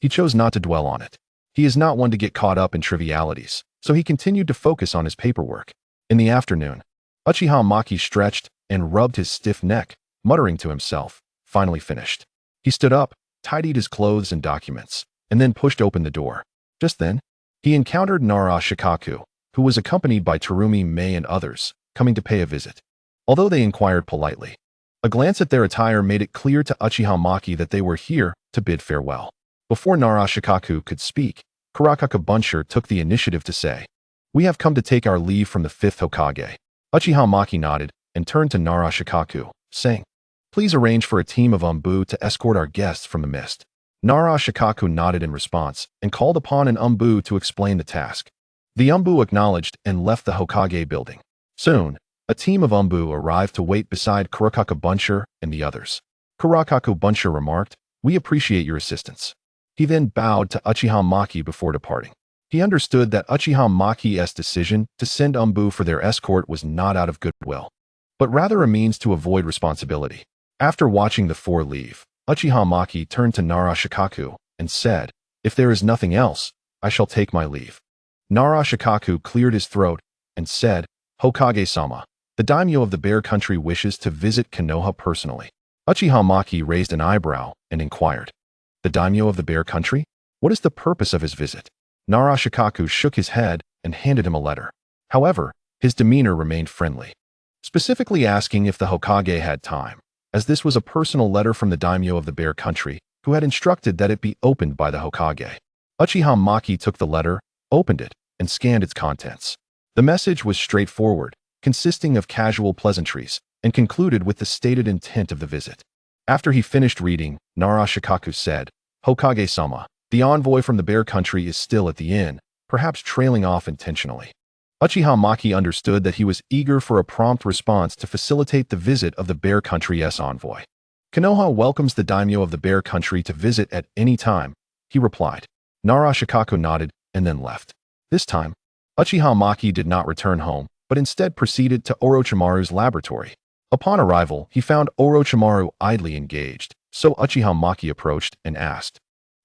He chose not to dwell on it. He is not one to get caught up in trivialities, so he continued to focus on his paperwork. In the afternoon, Uchiha Maki stretched and rubbed his stiff neck, muttering to himself, finally finished. He stood up, tidied his clothes and documents, and then pushed open the door. Just then, he encountered Nara Shikaku, who was accompanied by Terumi Mei and others, coming to pay a visit. Although they inquired politely, a glance at their attire made it clear to Uchiha Maki that they were here to bid farewell. Before Nara Shikaku could speak, Kurakaka Buncher took the initiative to say, "We have come to take our leave from the fifth Hokage." Uchiha Maki nodded and turned to Nara Shikaku, saying, "Please arrange for a team of Umbu to escort our guests from the mist." Nara Shikaku nodded in response and called upon an Umbu to explain the task. The Umbu acknowledged and left the Hokage building. Soon, a team of Umbu arrived to wait beside Kurakaka Buncher and the others. Kurakaka Buncher remarked, "We appreciate your assistance." He then bowed to Uchiha Maki before departing. He understood that Uchiha Maki's decision to send Umbu for their escort was not out of goodwill, but rather a means to avoid responsibility. After watching the four leave, Uchiha Maki turned to Nara Shikaku and said, "If there is nothing else, I shall take my leave." Nara Shikaku cleared his throat and said, "Hokage-sama, The daimyo of the Bear Country wishes to visit Konoha personally. Uchiha Maki raised an eyebrow and inquired, "The daimyo of the Bear Country? What is the purpose of his visit?" Narashikaku shook his head and handed him a letter. However, his demeanor remained friendly, specifically asking if the Hokage had time, as this was a personal letter from the daimyo of the Bear Country, who had instructed that it be opened by the Hokage. Uchiha Maki took the letter, opened it, and scanned its contents. The message was straightforward, consisting of casual pleasantries, and concluded with the stated intent of the visit. After he finished reading, Narashikaku said, "Hokage-sama, the envoy from the Bear Country is still at the inn, perhaps trailing off intentionally." Uchiha Maki understood that he was eager for a prompt response to facilitate the visit of the Bear Country's envoy. "Konoha welcomes the daimyo of the Bear Country to visit at any time," he replied. Narashikaku nodded and then left. This time, Uchiha Maki did not return home, but instead proceeded to Orochimaru's laboratory. Upon arrival, he found Orochimaru idly engaged, so Uchiha Maki approached and asked,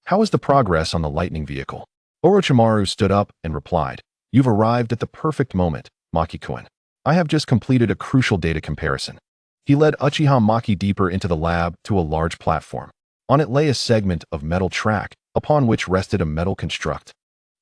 "How is the progress on the lightning vehicle?" Orochimaru stood up and replied, "You've arrived at the perfect moment, Maki-kun. I have just completed a crucial data comparison." He led Uchiha Maki deeper into the lab to a large platform. On it lay a segment of metal track, upon which rested a metal construct,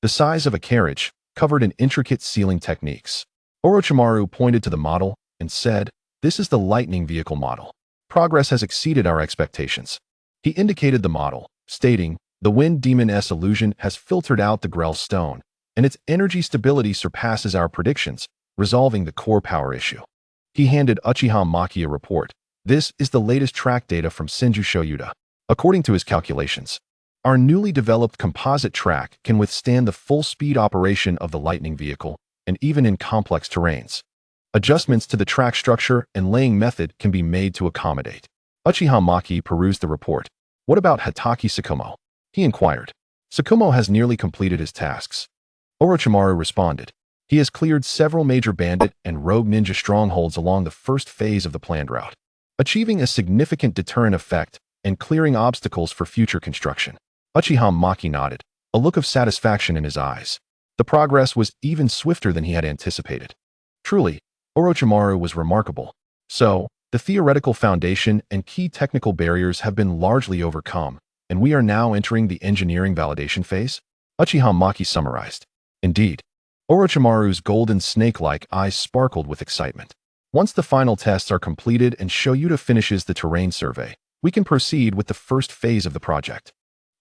the size of a carriage, covered in intricate sealing techniques. Orochimaru pointed to the model and said, "This is the lightning vehicle model. Progress has exceeded our expectations." He indicated the model, stating, "The Wind Demon's illusion has filtered out the Grell stone, and its energy stability surpasses our predictions, resolving the core power issue." He handed Uchiha Maki a report. "This is the latest track data from Senju Shoyuda. According to his calculations, our newly developed composite track can withstand the full-speed operation of the lightning vehicle, and even in complex terrains. Adjustments to the track structure and laying method can be made to accommodate." Uchiha Maki perused the report. "What about Hatake Tsukumo?" he inquired. "Tsukumo has nearly completed his tasks." Orochimaru responded, "He has cleared several major bandit and rogue ninja strongholds along the first phase of the planned route, achieving a significant deterrent effect and clearing obstacles for future construction." Uchiha Maki nodded, a look of satisfaction in his eyes. The progress was even swifter than he had anticipated. Truly, Orochimaru was remarkable. So, the theoretical foundation and key technical barriers have been largely overcome, and we are now entering the engineering validation phase? Uchiha Maki summarized. Indeed. Orochimaru's golden snake-like eyes sparkled with excitement. "Once the final tests are completed and Shoyuda finishes the terrain survey, we can proceed with the first phase of the project."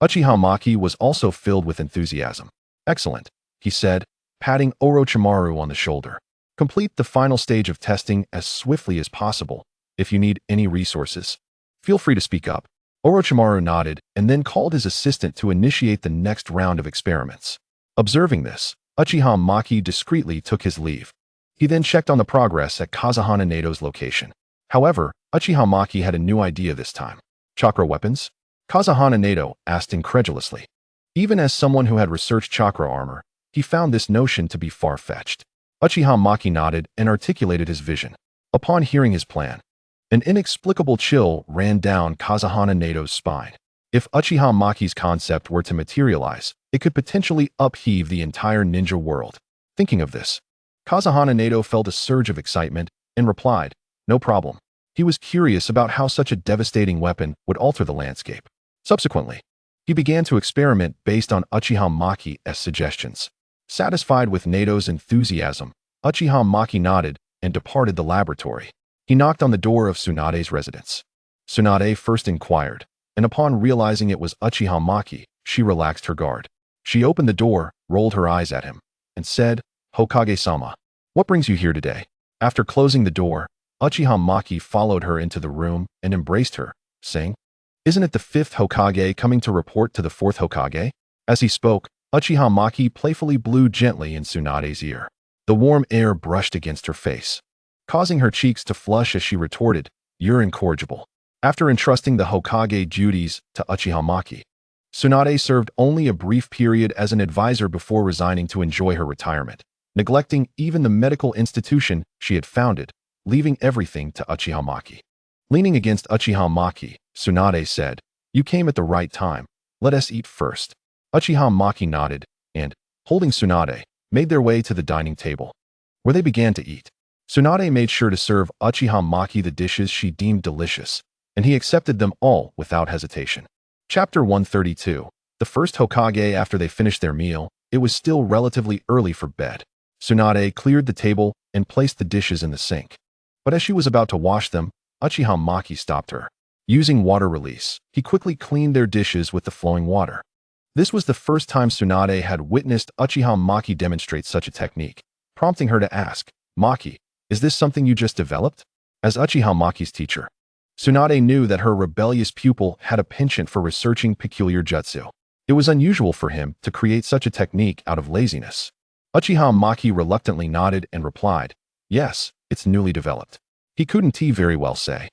Uchiha Maki was also filled with enthusiasm. "Excellent," he said, patting Orochimaru on the shoulder. "Complete the final stage of testing as swiftly as possible. If you need any resources, feel free to speak up." Orochimaru nodded and then called his assistant to initiate the next round of experiments. Observing this, Uchiha Maki discreetly took his leave. He then checked on the progress at Kazahana Nado's location. However, Uchiha Maki had a new idea this time. "Chakra weapons?" Kazahana Nado asked incredulously. Even as someone who had researched chakra armor, he found this notion to be far-fetched. Uchiha Maki nodded and articulated his vision. Upon hearing his plan, an inexplicable chill ran down Kazahana Nado's spine. If Uchiha Maki's concept were to materialize, it could potentially upheave the entire ninja world. Thinking of this, Kazahana Nado felt a surge of excitement and replied, "No problem." He was curious about how such a devastating weapon would alter the landscape. Subsequently, he began to experiment based on Uchiha Maki's suggestions. Satisfied with Nado's enthusiasm, Uchiha Maki nodded and departed the laboratory. He knocked on the door of Tsunade's residence. Tsunade first inquired, and upon realizing it was Uchiha Maki, she relaxed her guard. She opened the door, rolled her eyes at him, and said, "Hokage-sama, what brings you here today?" After closing the door, Uchiha Maki followed her into the room and embraced her, saying, "Isn't it the 5th Hokage coming to report to the 4th Hokage?" As he spoke, Uchiha Maki playfully blew gently in Tsunade's ear. The warm air brushed against her face, causing her cheeks to flush as she retorted, "You're incorrigible." After entrusting the Hokage duties to Uchiha Maki, Tsunade served only a brief period as an advisor before resigning to enjoy her retirement, neglecting even the medical institution she had founded, leaving everything to Uchiha Maki. Leaning against Uchiha Maki, Tsunade said, "You came at the right time. Let us eat first." Uchiha Maki nodded and, holding Tsunade, made their way to the dining table, where they began to eat. Tsunade made sure to serve Uchiha Maki the dishes she deemed delicious, and he accepted them all without hesitation. Chapter 132. The first Hokage. After they finished their meal, it was still relatively early for bed. Tsunade cleared the table and placed the dishes in the sink. But as she was about to wash them, Uchiha Maki stopped her. Using water release, he quickly cleaned their dishes with the flowing water. This was the first time Tsunade had witnessed Uchiha Maki demonstrate such a technique, prompting her to ask, "Maki, is this something you just developed?" As Uchiha Maki's teacher, Tsunade knew that her rebellious pupil had a penchant for researching peculiar jutsu. It was unusual for him to create such a technique out of laziness. Uchiha Maki reluctantly nodded and replied, "Yes, it's newly developed." He couldn't very well say,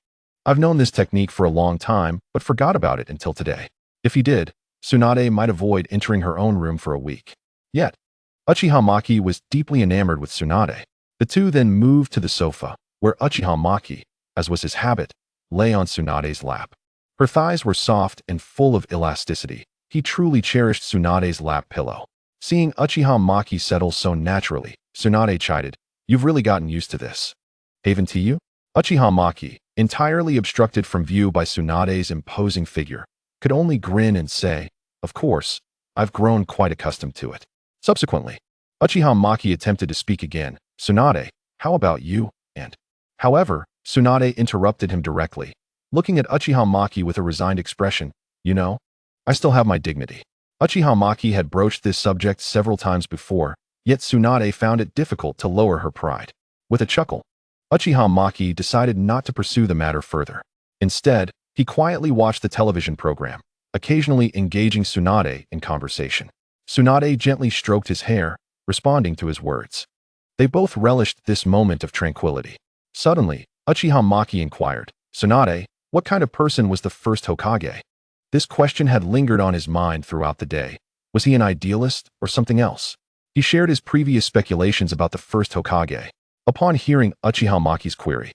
"I've known this technique for a long time, but forgot about it until today." If he did, Tsunade might avoid entering her own room for a week. Yet, Uchiha Maki was deeply enamored with Tsunade. The two then moved to the sofa, where Uchiha Maki, as was his habit, lay on Tsunade's lap. Her thighs were soft and full of elasticity. He truly cherished Tsunade's lap pillow. Seeing Uchiha Maki settle so naturally, Tsunade chided, "You've really gotten used to this, haven't you?" Uchiha Maki, entirely obstructed from view by Tsunade's imposing figure, could only grin and say, "Of course, I've grown quite accustomed to it." Subsequently, Uchiha Maki attempted to speak again. "Tsunade, how about you?" However, Tsunade interrupted him directly, looking at Uchiha Maki with a resigned expression. "You know, I still have my dignity." Uchiha Maki had broached this subject several times before, yet Tsunade found it difficult to lower her pride. With a chuckle, Uchiha Maki decided not to pursue the matter further. Instead, he quietly watched the television program, occasionally engaging Tsunade in conversation. Tsunade gently stroked his hair, responding to his words. They both relished this moment of tranquility. Suddenly, Uchiha Maki inquired, "Tsunade, what kind of person was the first Hokage?" This question had lingered on his mind throughout the day. Was he an idealist or something else? He shared his previous speculations about the first Hokage. Upon hearing Uchiha Maki's query,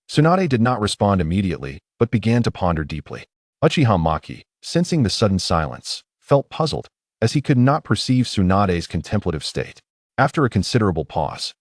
Tsunade did not respond immediately, but began to ponder deeply. Uchiha Maki, sensing the sudden silence, felt puzzled, as he could not perceive Tsunade's contemplative state. After a considerable pause,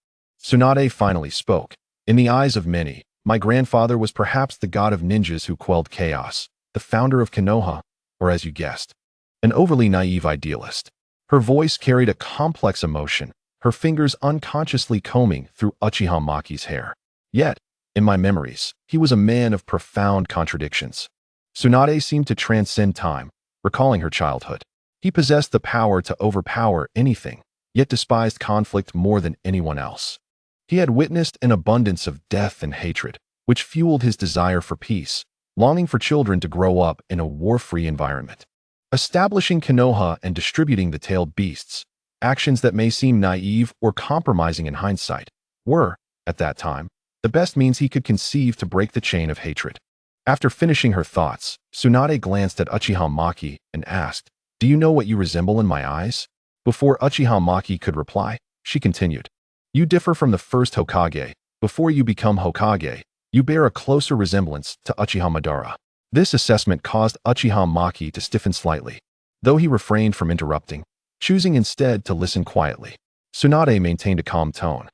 Tsunade finally spoke. "In the eyes of many, my grandfather was perhaps the god of ninjas who quelled chaos, the founder of Konoha, or as you guessed, an overly naive idealist." Her voice carried a complex emotion, her fingers unconsciously combing through Uchiha Maki's hair. "Yet, in my memories, he was a man of profound contradictions." Tsunade seemed to transcend time, recalling her childhood. He possessed the power to overpower anything, yet despised conflict more than anyone else. He had witnessed an abundance of death and hatred, which fueled his desire for peace, longing for children to grow up in a war-free environment. Establishing Konoha and distributing the tailed beasts, actions that may seem naive or compromising in hindsight, were, at that time, the best means he could conceive to break the chain of hatred. After finishing her thoughts, Tsunade glanced at Uchiha Maki and asked, "Do you know what you resemble in my eyes?" Before Uchiha Maki could reply, she continued, "You differ from the first Hokage. Before you become Hokage, you bear a closer resemblance to Uchiha Madara." This assessment caused Uchiha Maki to stiffen slightly, though he refrained from interrupting, choosing instead to listen quietly. Tsunade maintained a calm tone,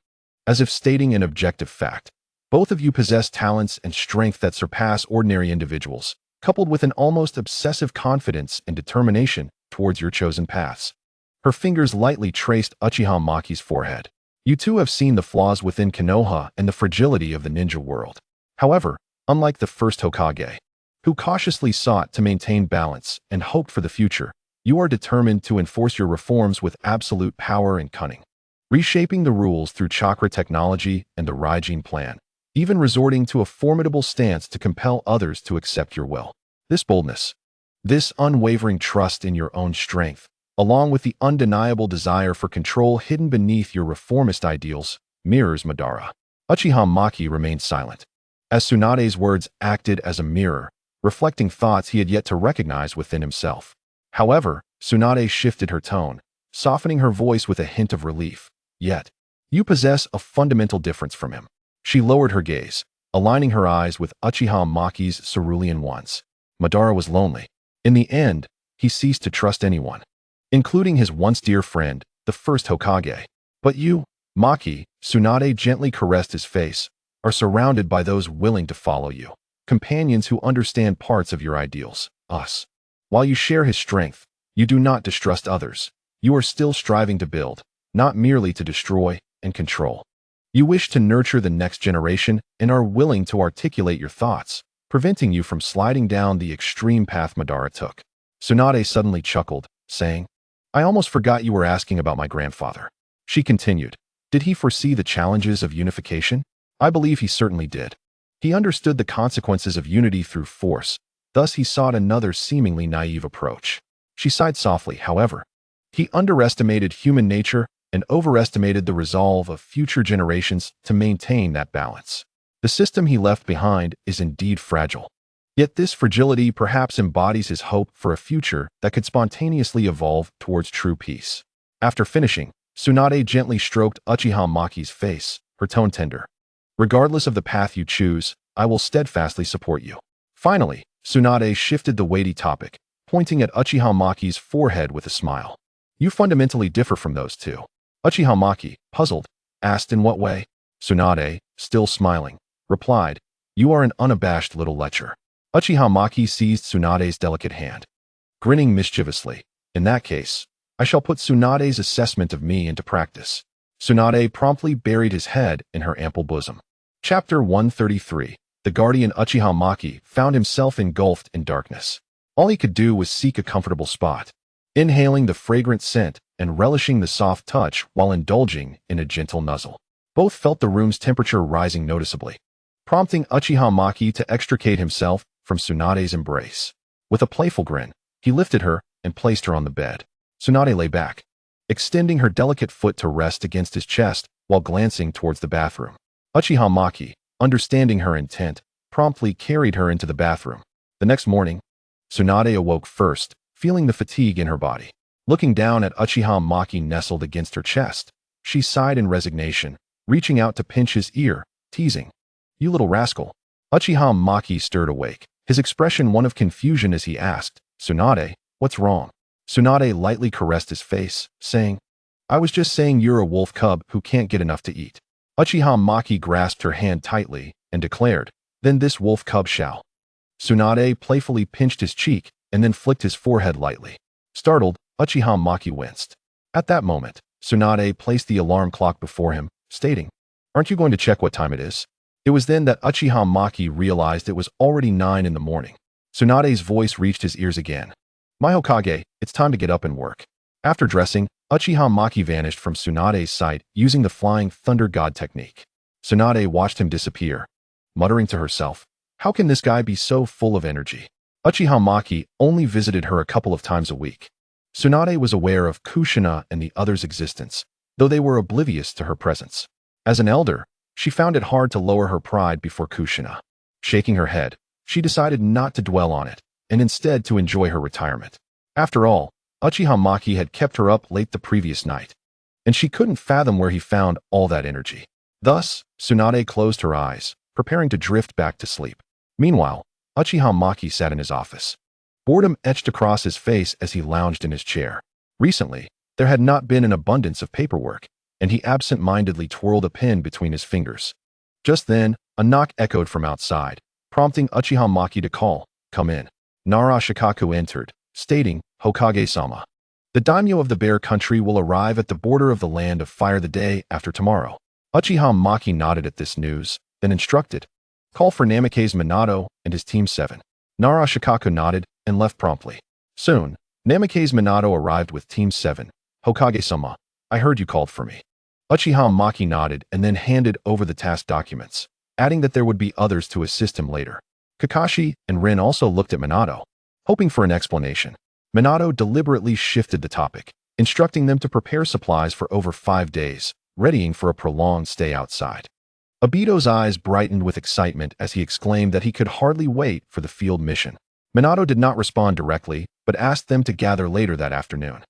as if stating an objective fact. "Both of you possess talents and strength that surpass ordinary individuals, coupled with an almost obsessive confidence and determination towards your chosen paths." Her fingers lightly traced Uchiha Maki's forehead. "You two have seen the flaws within Konoha and the fragility of the ninja world. However, unlike the first Hokage, who cautiously sought to maintain balance and hoped for the future, you are determined to enforce your reforms with absolute power and cunning, reshaping the rules through chakra technology and the Raijin plan, even resorting to a formidable stance to compel others to accept your will. This boldness, this unwavering trust in your own strength, along with the undeniable desire for control hidden beneath your reformist ideals, mirrors Madara." Uchiha Maki remained silent, as Tsunade's words acted as a mirror, reflecting thoughts he had yet to recognize within himself. However, Tsunade shifted her tone, softening her voice with a hint of relief. "Yet, you possess a fundamental difference from him." She lowered her gaze, aligning her eyes with Uchiha Maki's cerulean ones. "Madara was lonely. In the end, he ceased to trust anyone, including his once dear friend, the first Hokage. But you, Maki, Tsunade gently caressed his face, are surrounded by those willing to follow you. Companions who understand parts of your ideals, us. While you share his strength, you do not distrust others. You are still striving to build, not merely to destroy and control. You wish to nurture the next generation and are willing to articulate your thoughts, preventing you from sliding down the extreme path Madara took. Tsunade suddenly chuckled, saying, I almost forgot you were asking about my grandfather. She continued, did he foresee the challenges of unification? I believe he certainly did. He understood the consequences of unity through force, thus he sought another seemingly naive approach. She sighed softly, however. He underestimated human nature and overestimated the resolve of future generations to maintain that balance. The system he left behind is indeed fragile. Yet this fragility perhaps embodies his hope for a future that could spontaneously evolve towards true peace. After finishing, Tsunade gently stroked Uchiha Maki's face, her tone tender. Regardless of the path you choose, I will steadfastly support you. Finally, Tsunade shifted the weighty topic, pointing at Uchiha Maki's forehead with a smile. You fundamentally differ from those two. Uchiha Maki, puzzled, asked in what way? Tsunade, still smiling, replied, you are an unabashed little lecher. Uchiha Maki seized Tsunade's delicate hand. Grinning mischievously, in that case, I shall put Tsunade's assessment of me into practice. Tsunade promptly buried his head in her ample bosom. Chapter 133. The guardian Uchiha Maki found himself engulfed in darkness. All he could do was seek a comfortable spot, inhaling the fragrant scent and relishing the soft touch while indulging in a gentle nuzzle. Both felt the room's temperature rising noticeably, prompting Uchiha Maki to extricate himself from Tsunade's embrace. With a playful grin, he lifted her and placed her on the bed. Tsunade lay back, extending her delicate foot to rest against his chest while glancing towards the bathroom. Uchiha Maki, understanding her intent, promptly carried her into the bathroom. The next morning, Tsunade awoke first, feeling the fatigue in her body. Looking down at Uchiha Maki nestled against her chest, she sighed in resignation, reaching out to pinch his ear, teasing, you little rascal. Uchiha Maki stirred awake, his expression one of confusion as he asked, Tsunade, what's wrong? Tsunade lightly caressed his face, saying, I was just saying you're a wolf cub who can't get enough to eat. Uchiha Maki grasped her hand tightly and declared, then this wolf cub shall. Tsunade playfully pinched his cheek and then flicked his forehead lightly. Startled, Uchiha Maki winced. At that moment, Tsunade placed the alarm clock before him, stating, aren't you going to check what time it is? It was then that Uchiha Maki realized it was already 9 in the morning. Tsunade's voice reached his ears again. My Hokage, it's time to get up and work. After dressing, Uchiha Maki vanished from Tsunade's sight using the flying thunder god technique. Tsunade watched him disappear, muttering to herself, how can this guy be so full of energy? Uchiha Maki only visited her a couple of times a week. Tsunade was aware of Kushina and the others' existence, though they were oblivious to her presence. As an elder, she found it hard to lower her pride before Kushina. Shaking her head, she decided not to dwell on it, and instead to enjoy her retirement. After all, Uchiha Maki had kept her up late the previous night, and she couldn't fathom where he found all that energy. Thus, Tsunade closed her eyes, preparing to drift back to sleep. Meanwhile, Uchiha Maki sat in his office. Boredom etched across his face as he lounged in his chair. Recently, there had not been an abundance of paperwork, and he absent-mindedly twirled a pen between his fingers. Just then, a knock echoed from outside, prompting Uchiha Maki to call, come in. Nara Shikaku entered, stating, Hokage-sama. The daimyo of the Bear Country will arrive at the border of the Land of Fire the day after tomorrow. Uchiha Maki nodded at this news, then instructed, call for Namake's Minato and his Team 7. Nara Shikaku nodded and left promptly. Soon, Namake's Minato arrived with Team 7. Hokage-sama, I heard you called for me. Uchiha Maki nodded and then handed over the task documents, adding that there would be others to assist him later. Kakashi and Rin also looked at Minato, hoping for an explanation. Minato deliberately shifted the topic, instructing them to prepare supplies for over 5 days, readying for a prolonged stay outside. Obito's eyes brightened with excitement as he exclaimed that he could hardly wait for the field mission. Minato did not respond directly, but asked them to gather later that afternoon.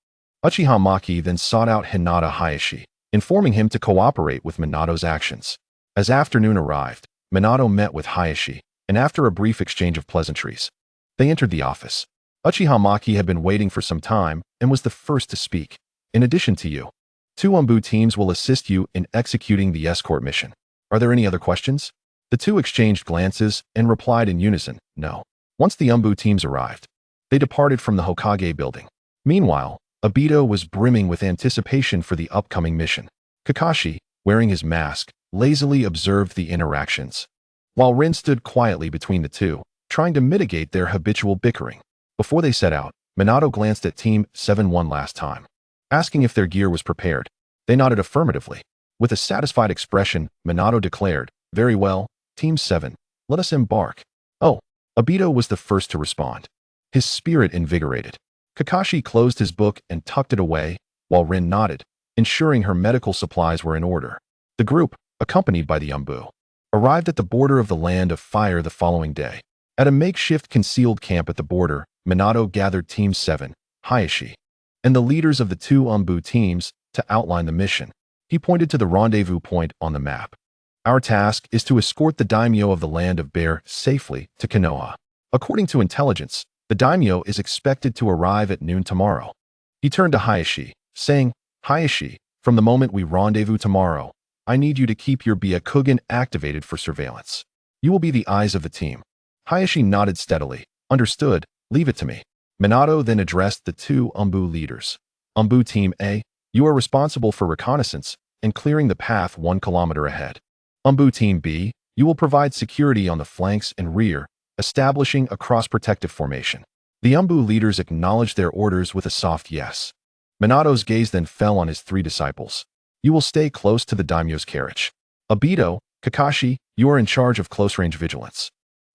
Uchiha Maki then sought out Hinata Hayashi, informing him to cooperate with Minato's actions. As afternoon arrived, Minato met with Hayashi, and after a brief exchange of pleasantries, they entered the office. Uchiha Maki had been waiting for some time and was the first to speak. In addition to you, Two Umbu teams will assist you in executing the escort mission. Are there any other questions? The two exchanged glances and replied in unison, no. Once the Umbu teams arrived, they departed from the Hokage building. Meanwhile, Obito was brimming with anticipation for the upcoming mission. Kakashi, wearing his mask, lazily observed the interactions, while Rin stood quietly between the two, trying to mitigate their habitual bickering. Before they set out, Minato glanced at Team 7 one last time, asking if their gear was prepared. They nodded affirmatively. With a satisfied expression, Minato declared, "Very well, Team 7, let us embark." Oh, Obito was the first to respond, his spirit invigorated. Kakashi closed his book and tucked it away, while Rin nodded, ensuring her medical supplies were in order. The group, accompanied by the Umbu, arrived at the border of the Land of Fire the following day. At a makeshift concealed camp at the border, Minato gathered Team 7, Hayashi, and the leaders of the two Umbu teams to outline the mission. He pointed to the rendezvous point on the map. Our task is to escort the daimyo of the Land of Bear safely to Konoha. According to intelligence, the daimyo is expected to arrive at noon tomorrow. He turned to Hayashi, saying, "Hayashi, from the moment we rendezvous tomorrow, I need you to keep your Byakugan activated for surveillance. You will be the eyes of the team." Hayashi nodded steadily. "Understood, leave it to me." Minato then addressed the two Umbu leaders. Umbu Team A, you are responsible for reconnaissance and clearing the path 1 kilometer ahead. Umbu Team B, you will provide security on the flanks and rear, establishing a cross-protective formation. The Umbu leaders acknowledged their orders with a soft yes. Minato's gaze then fell on his three disciples. You will stay close to the daimyo's carriage. Obito, Kakashi, you are in charge of close-range vigilance,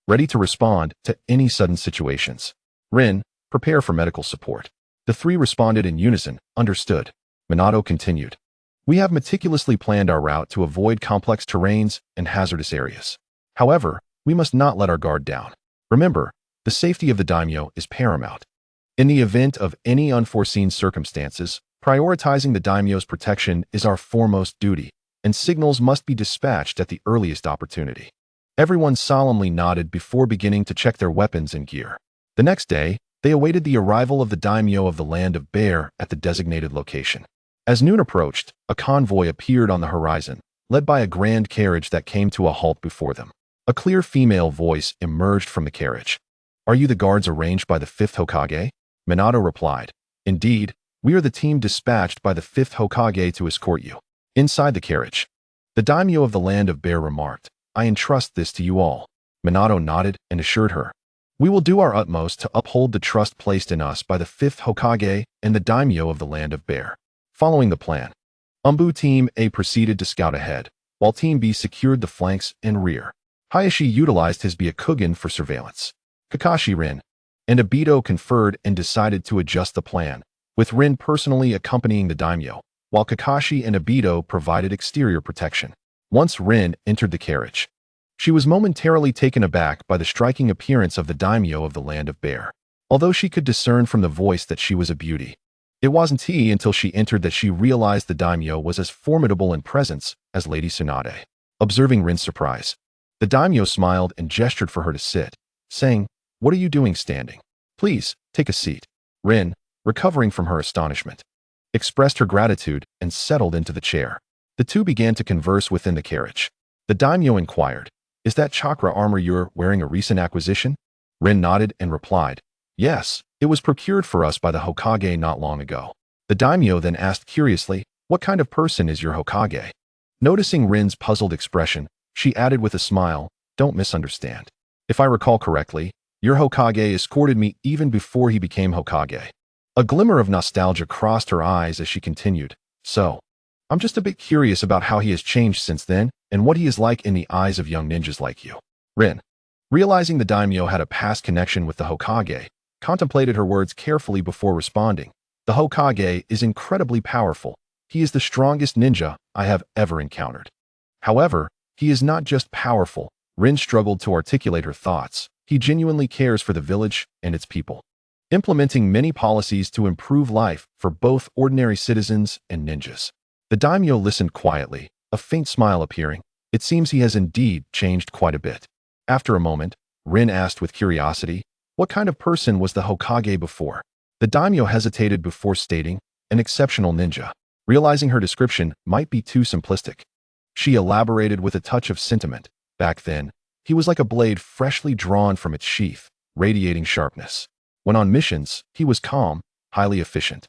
ready to respond to any sudden situations. Rin, prepare for medical support. The three responded in unison, understood. Minato continued. We have meticulously planned our route to avoid complex terrains and hazardous areas. However, we must not let our guard down. Remember, the safety of the daimyo is paramount. In the event of any unforeseen circumstances, prioritizing the daimyo's protection is our foremost duty, and signals must be dispatched at the earliest opportunity. Everyone solemnly nodded before beginning to check their weapons and gear. The next day, they awaited the arrival of the daimyo of the Land of Bear at the designated location. As noon approached, a convoy appeared on the horizon, led by a grand carriage that came to a halt before them. A clear female voice emerged from the carriage. Are you the guards arranged by the 5th Hokage? Minato replied. Indeed, we are the team dispatched by the 5th Hokage to escort you. Inside the carriage, the daimyo of the Land of Bear remarked, I entrust this to you all. Minato nodded and assured her. We will do our utmost to uphold the trust placed in us by the 5th Hokage and the daimyo of the Land of Bear. Following the plan, Umbu Team A proceeded to scout ahead, while Team B secured the flanks and rear. Hayashi utilized his Byakugan for surveillance. Kakashi, Rin, and Obito conferred and decided to adjust the plan, with Rin personally accompanying the daimyo, while Kakashi and Obito provided exterior protection. Once Rin entered the carriage, she was momentarily taken aback by the striking appearance of the daimyo of the Land of Bear. Although she could discern from the voice that she was a beauty, it wasn't until she entered that she realized the daimyo was as formidable in presence as Lady Tsunade. Observing Rin's surprise, the daimyo smiled and gestured for her to sit, saying, What are you doing standing? Please, take a seat. Rin, recovering from her astonishment, expressed her gratitude and settled into the chair. The two began to converse within the carriage. The daimyo inquired, Is that chakra armor you're wearing a recent acquisition? Rin nodded and replied, Yes, it was procured for us by the Hokage not long ago. The daimyo then asked curiously, What kind of person is your Hokage? Noticing Rin's puzzled expression, she added with a smile, Don't misunderstand. If I recall correctly, your Hokage escorted me even before he became Hokage. A glimmer of nostalgia crossed her eyes as she continued, So, I'm just a bit curious about how he has changed since then and what he is like in the eyes of young ninjas like you. Rin, realizing the daimyo had a past connection with the Hokage, contemplated her words carefully before responding. The Hokage is incredibly powerful. He is the strongest ninja I have ever encountered. However, he is not just powerful. Rin struggled to articulate her thoughts. He genuinely cares for the village and its people, implementing many policies to improve life for both ordinary citizens and ninjas. The daimyo listened quietly, a faint smile appearing. It seems he has indeed changed quite a bit. After a moment, Rin asked with curiosity, What kind of person was the Hokage before? The daimyo hesitated before stating, An exceptional ninja. realizing her description might be too simplistic. She elaborated with a touch of sentiment. Back then, he was like a blade freshly drawn from its sheath, radiating sharpness. When on missions, he was calm, highly efficient,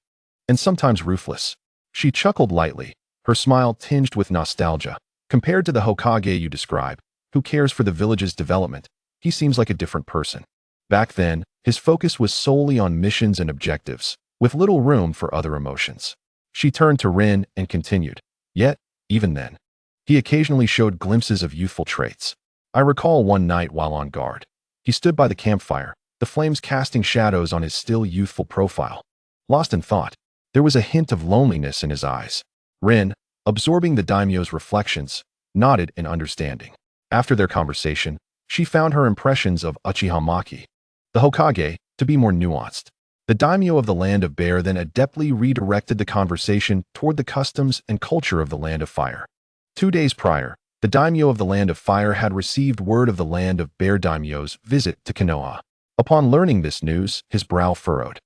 and sometimes ruthless. She chuckled lightly, her smile tinged with nostalgia. Compared to the Hokage you describe, who cares for the village's development, he seems like a different person. Back then, his focus was solely on missions and objectives, with little room for other emotions. She turned to Rin and continued. Yet, even then, he occasionally showed glimpses of youthful traits. I recall one night while on guard. He stood by the campfire, the flames casting shadows on his still youthful profile. Lost in thought, there was a hint of loneliness in his eyes. Rin, absorbing the daimyo's reflections, nodded in understanding. After their conversation, she found her impressions of Uchiha, the Hokage, to be more nuanced. The daimyo of the Land of Bear then adeptly redirected the conversation toward the customs and culture of the Land of Fire. 2 days prior, the daimyo of the Land of Fire had received word of the Land of Bear daimyo's visit to Konoha. Upon learning this news, his brow furrowed,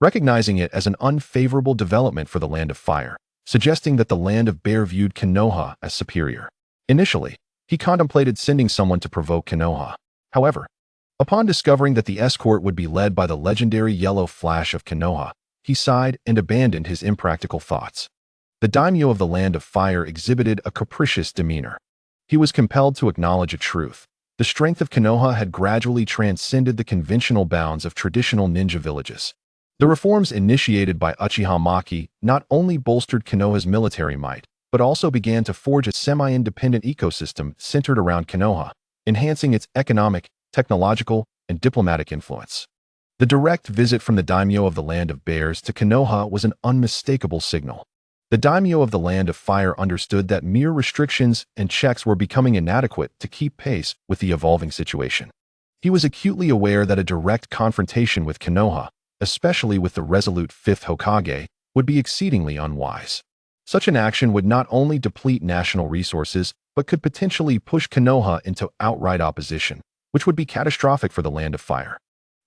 recognizing it as an unfavorable development for the Land of Fire, suggesting that the Land of Bear viewed Konoha as superior. Initially, he contemplated sending someone to provoke Konoha. However, upon discovering that the escort would be led by the legendary Yellow Flash of Konoha, he sighed and abandoned his impractical thoughts. The daimyo of the Land of Fire exhibited a capricious demeanor. He was compelled to acknowledge a truth. The strength of Konoha had gradually transcended the conventional bounds of traditional ninja villages. The reforms initiated by Uchiha not only bolstered Konoha's military might, but also began to forge a semi-independent ecosystem centered around Konoha, enhancing its economic, technological, and diplomatic influence. The direct visit from the daimyo of the Land of Bears to Konoha was an unmistakable signal. The daimyo of the Land of Fire understood that mere restrictions and checks were becoming inadequate to keep pace with the evolving situation. He was acutely aware that a direct confrontation with Konoha, especially with the resolute 5th Hokage, would be exceedingly unwise. Such an action would not only deplete national resources, but could potentially push Konoha into outright opposition, which would be catastrophic for the Land of Fire.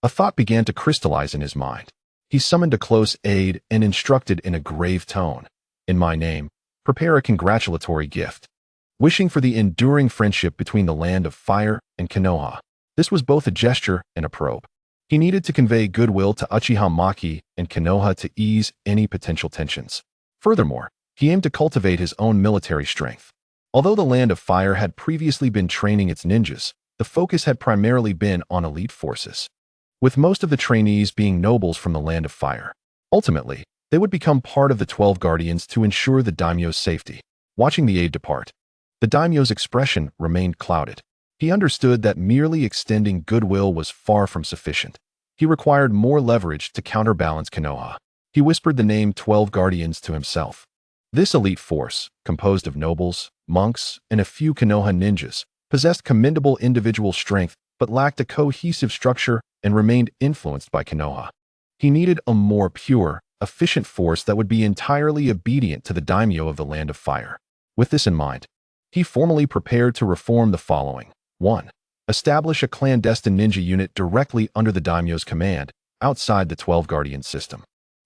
A thought began to crystallize in his mind. He summoned a close aide and instructed in a grave tone, "In my name, prepare a congratulatory gift." Wishing for the enduring friendship between the Land of Fire and Konoha. This was both a gesture and a probe. He needed to convey goodwill to Uchiha and Konoha to ease any potential tensions. Furthermore, he aimed to cultivate his own military strength. Although the Land of Fire had previously been training its ninjas, the focus had primarily been on elite forces, with most of the trainees being nobles from the Land of Fire. Ultimately, they would become part of the 12 Guardians to ensure the daimyo's safety. Watching the aide depart, the daimyo's expression remained clouded. He understood that merely extending goodwill was far from sufficient. He required more leverage to counterbalance Konoha. He whispered the name 12 Guardians to himself. This elite force, composed of nobles, monks, and a few Konoha ninjas, possessed commendable individual strength but lacked a cohesive structure and remained influenced by Konoha. He needed a more pure, efficient force that would be entirely obedient to the daimyo of the Land of Fire. With this in mind, he formally prepared to reform the following. 1. Establish a clandestine ninja unit directly under the daimyo's command, outside the 12 Guardian system.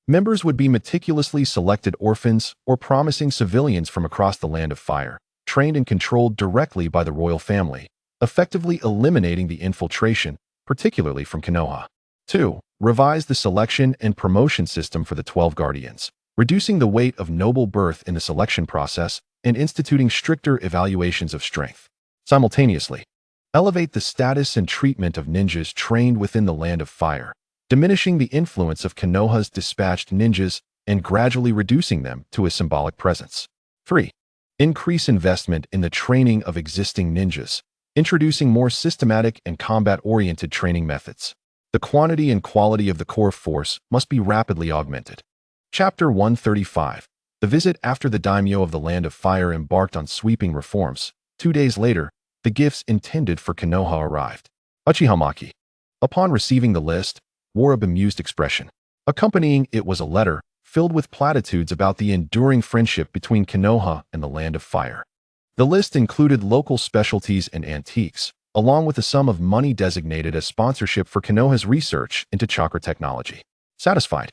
Members would be meticulously selected orphans or promising civilians from across the Land of Fire, trained and controlled directly by the royal family, effectively eliminating the infiltration, particularly from Konoha. 2. Revise the selection and promotion system for the 12 Guardians, reducing the weight of noble birth in the selection process and instituting stricter evaluations of strength. Simultaneously, elevate the status and treatment of ninjas trained within the Land of Fire, diminishing the influence of Konoha's dispatched ninjas and gradually reducing them to a symbolic presence. 3. Increase investment in the training of existing ninjas, introducing more systematic and combat-oriented training methods. The quantity and quality of the core force must be rapidly augmented. Chapter 135. The visit after the daimyo of the Land of Fire embarked on sweeping reforms. 2 days later, the gifts intended for Konoha arrived. Uchiha, upon receiving the list, wore a bemused expression. Accompanying it was a letter filled with platitudes about the enduring friendship between Konoha and the Land of Fire. The list included local specialties and antiques, along with a sum of money designated as sponsorship for Konoha's research into chakra technology. Satisfied,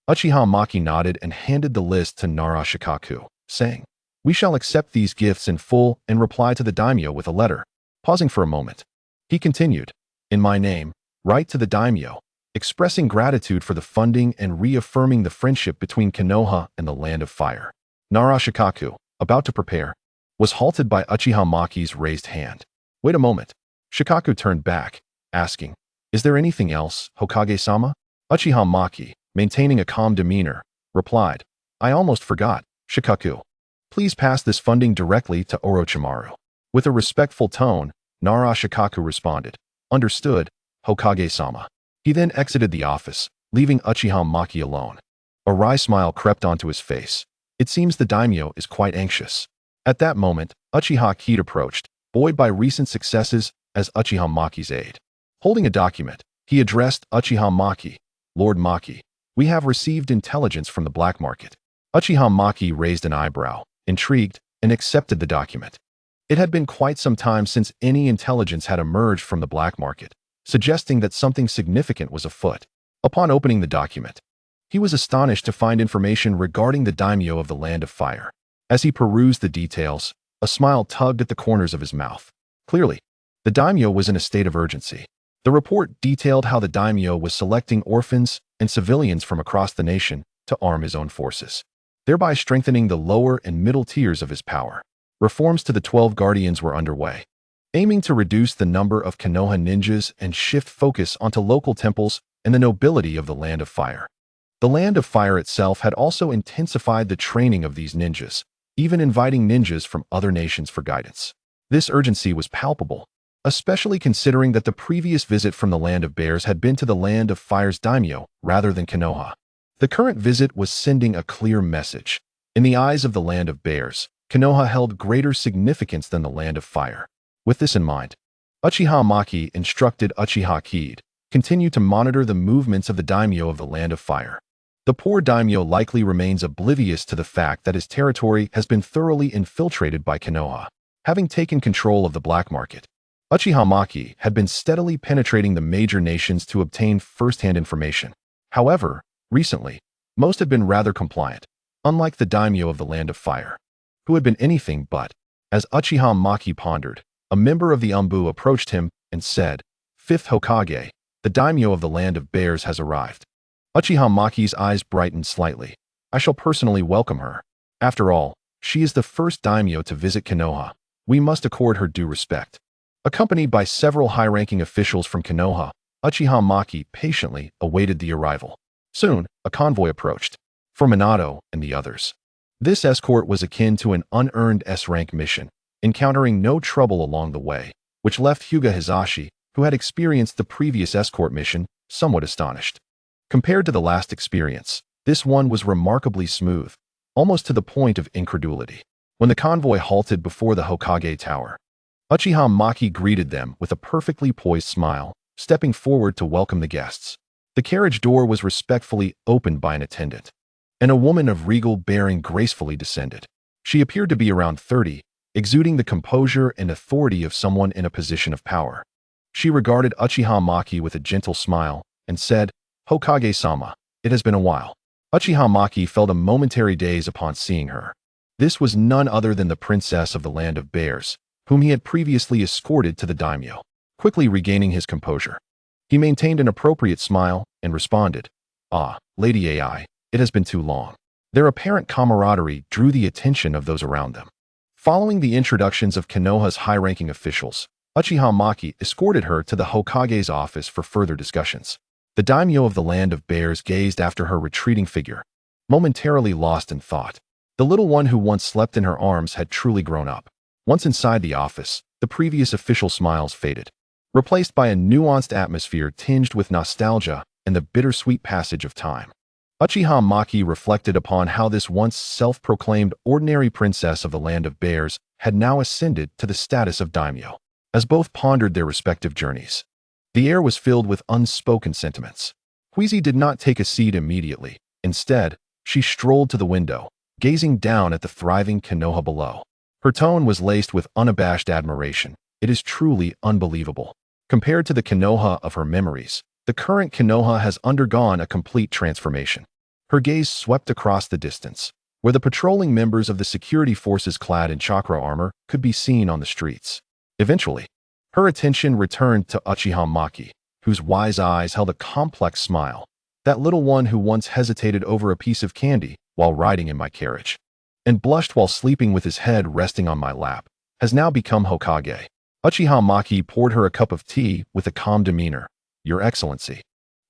Uchiha Maki nodded and handed the list to Naruto, saying, "We shall accept these gifts in full and reply to the daimyo with a letter." Pausing for a moment, he continued, "In my name, write to the daimyo, expressing gratitude for the funding and reaffirming the friendship between Konoha and the Land of Fire." Naruto, about to prepare, was halted by Uchiha Maki's raised hand. "Wait a moment." Shikaku turned back, asking, "Is there anything else, Hokage-sama?" Uchiha Maki, maintaining a calm demeanor, replied, "I almost forgot, Shikaku. Please pass this funding directly to Orochimaru." With a respectful tone, Naruto responded, "Understood, Hokage-sama." He then exited the office, leaving Uchiha Maki alone. A wry smile crept onto his face. It seems the daimyo is quite anxious. At that moment, Uchiha Kid approached, buoyed by recent successes as Uchiha Maki's aide. Holding a document, he addressed Uchiha Maki, "Lord Maki, we have received intelligence from the black market." Uchiha Maki raised an eyebrow, intrigued, and accepted the document. It had been quite some time since any intelligence had emerged from the black market, suggesting that something significant was afoot. Upon opening the document, he was astonished to find information regarding the daimyo of the Land of Fire. As he perused the details, a smile tugged at the corners of his mouth. Clearly, the daimyo was in a state of urgency. The report detailed how the daimyo was selecting orphans and civilians from across the nation to arm his own forces, thereby strengthening the lower and middle tiers of his power. Reforms to the 12 Guardians were underway, aiming to reduce the number of Konoha ninjas and shift focus onto local temples and the nobility of the Land of Fire. The Land of Fire itself had also intensified the training of these ninjas, even inviting ninjas from other nations for guidance. This urgency was palpable, especially considering that the previous visit from the Land of Bears had been to the Land of Fire's daimyo rather than Konoha. The current visit was sending a clear message. In the eyes of the Land of Bears, Konoha held greater significance than the Land of Fire. With this in mind, Uchiha Maki instructed Uchiha Kid, "Continue to monitor the movements of the daimyo of the Land of Fire." The poor daimyo likely remains oblivious to the fact that his territory has been thoroughly infiltrated by Konoha. Having taken control of the black market, Uchiha Maki had been steadily penetrating the major nations to obtain first-hand information. However, recently, most had been rather compliant, unlike the daimyo of the Land of Fire, who had been anything but. As Uchiha Maki pondered, a member of the Umbu approached him and said, "Fifth Hokage, the daimyo of the Land of Bears has arrived." Uchiha Maki's eyes brightened slightly. "I shall personally welcome her. After all, she is the first daimyo to visit Konoha. We must accord her due respect." Accompanied by several high-ranking officials from Konoha, Uchiha Maki patiently awaited the arrival. Soon, a convoy approached, for Minato and the others. This escort was akin to an unearned S-rank mission, encountering no trouble along the way, which left Hyuga Hisashi, who had experienced the previous escort mission, somewhat astonished. Compared to the last experience, this one was remarkably smooth, almost to the point of incredulity. When the convoy halted before the Hokage Tower, Uchiha Maki greeted them with a perfectly poised smile, stepping forward to welcome the guests. The carriage door was respectfully opened by an attendant, and a woman of regal bearing gracefully descended. She appeared to be around 30, exuding the composure and authority of someone in a position of power. She regarded Uchiha Maki with a gentle smile and said, "Hokage-sama, it has been a while." Uchiha Maki felt a momentary daze upon seeing her. This was none other than the princess of the Land of Bears, whom he had previously escorted to the daimyo. Quickly regaining his composure, he maintained an appropriate smile and responded, "Ah, Lady Ai, it has been too long." Their apparent camaraderie drew the attention of those around them. Following the introductions of Konoha's high-ranking officials, Uchiha Maki escorted her to the Hokage's office for further discussions. The daimyo of the Land of Bears gazed after her retreating figure, momentarily lost in thought. The little one who once slept in her arms had truly grown up. Once inside the office, the previous official smiles faded, replaced by a nuanced atmosphere tinged with nostalgia and the bittersweet passage of time. Uchiha Maki reflected upon how this once self-proclaimed ordinary princess of the Land of Bears had now ascended to the status of daimyo. As both pondered their respective journeys, the air was filled with unspoken sentiments. Huizi did not take a seat immediately. Instead, she strolled to the window, gazing down at the thriving Konoha below. Her tone was laced with unabashed admiration. "It is truly unbelievable. Compared to the Konoha of her memories, the current Konoha has undergone a complete transformation. Her gaze swept across the distance, where the patrolling members of the security forces clad in chakra armor could be seen on the streets. Eventually, her attention returned to Uchiha Maki, whose wise eyes held a complex smile, that little one who once hesitated over a piece of candy while riding in my carriage, and blushed while sleeping with his head resting on my lap, has now become Hokage. Uchiha Maki poured her a cup of tea with a calm demeanor. Your Excellency,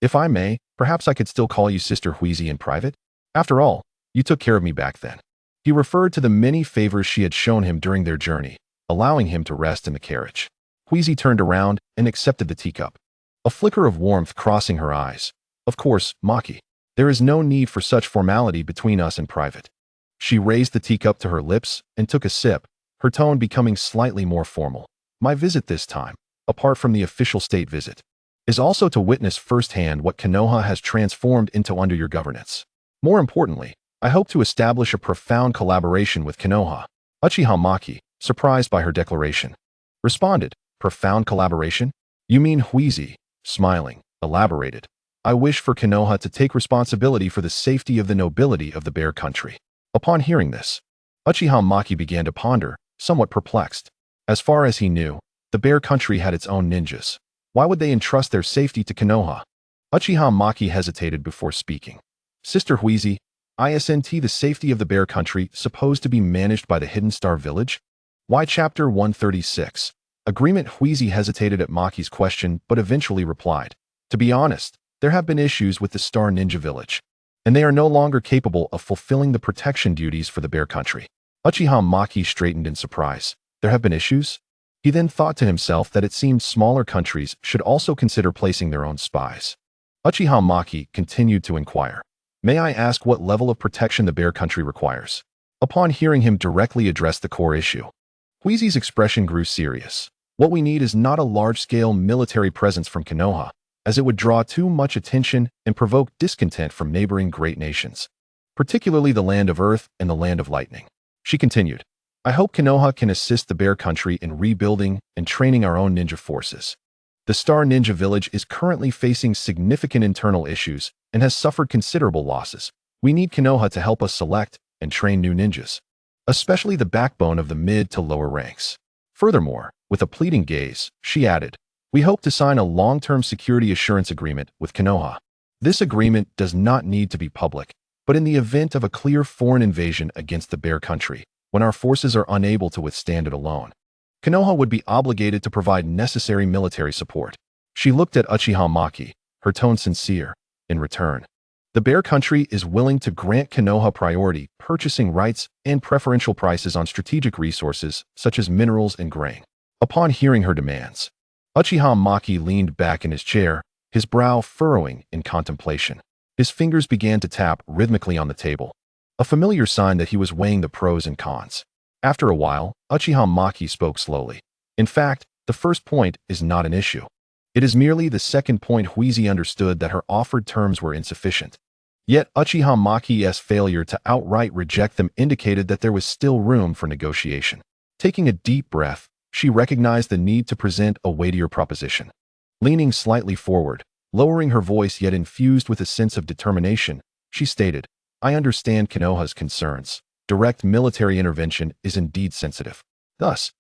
if I may, perhaps I could still call you Sister Huizi in private? After all, you took care of me back then. He referred to the many favors she had shown him during their journey, allowing him to rest in the carriage. Huizi turned around and accepted the teacup, a flicker of warmth crossing her eyes. Of course, Maki, there is no need for such formality between us in private. She raised the teacup to her lips and took a sip, her tone becoming slightly more formal. My visit this time, apart from the official state visit, is also to witness firsthand what Konoha has transformed into under your governance. More importantly, I hope to establish a profound collaboration with Konoha. Uchiha Maki, surprised by her declaration, responded, profound collaboration? You mean Huizi, smiling, elaborated. I wish for Konoha to take responsibility for the safety of the nobility of the Bear Country. Upon hearing this, Uchiha Maki began to ponder, somewhat perplexed. As far as he knew, the Bear Country had its own ninjas. Why would they entrust their safety to Konoha? Uchiha Maki hesitated before speaking. Sister Huizi, isn't the safety of the Bear Country supposed to be managed by the Hidden Star Village? Why Chapter 136? Agreement. Huizi hesitated at Maki's question but eventually replied. To be honest, there have been issues with the Star Ninja Village, and they are no longer capable of fulfilling the protection duties for the Bear Country. Uchiha Maki straightened in surprise. There have been issues? He then thought to himself that it seemed smaller countries should also consider placing their own spies. Uchiha Maki continued to inquire. May I ask what level of protection the Bear Country requires? Upon hearing him directly address the core issue, Huizi's expression grew serious. What we need is not a large-scale military presence from Konoha, as it would draw too much attention and provoke discontent from neighboring great nations, particularly the Land of Earth and the Land of Lightning. She continued, I hope Konoha can assist the Bear Country in rebuilding and training our own ninja forces. The Star Ninja Village is currently facing significant internal issues and has suffered considerable losses. We need Konoha to help us select and train new ninjas, especially the backbone of the mid to lower ranks. Furthermore, with a pleading gaze, she added, we hope to sign a long-term security assurance agreement with Konoha. This agreement does not need to be public, but in the event of a clear foreign invasion against the Bear Country, when our forces are unable to withstand it alone, Konoha would be obligated to provide necessary military support. She looked at Uchiha Maki, her tone sincere. In return, the Bear Country is willing to grant Konoha priority purchasing rights and preferential prices on strategic resources such as minerals and grain. Upon hearing her demands, Uchiha Maki leaned back in his chair, his brow furrowing in contemplation. His fingers began to tap rhythmically on the table, a familiar sign that he was weighing the pros and cons. After a while, Uchiha Maki spoke slowly. In fact, the first point is not an issue. It is merely the second point. Huizi understood that her offered terms were insufficient. Yet Uchiha Maki's failure to outright reject them indicated that there was still room for negotiation. Taking a deep breath, she recognized the need to present a weightier proposition. Leaning slightly forward, lowering her voice yet infused with a sense of determination, she stated, I understand Konoha's concerns. Direct military intervention is indeed sensitive. Thus,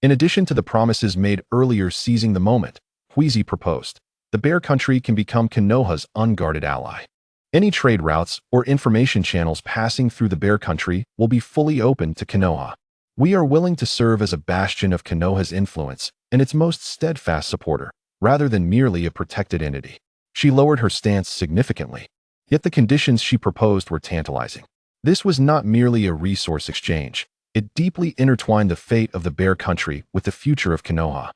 in addition to the promises made earlier seizing the moment, Huizi proposed, the Bear Country can become Konoha's unguarded ally. Any trade routes or information channels passing through the Bear Country will be fully open to Konoha. We are willing to serve as a bastion of Konoha's influence and its most steadfast supporter, rather than merely a protected entity. She lowered her stance significantly, yet the conditions she proposed were tantalizing. This was not merely a resource exchange. It deeply intertwined the fate of the Bear Country with the future of Konoha.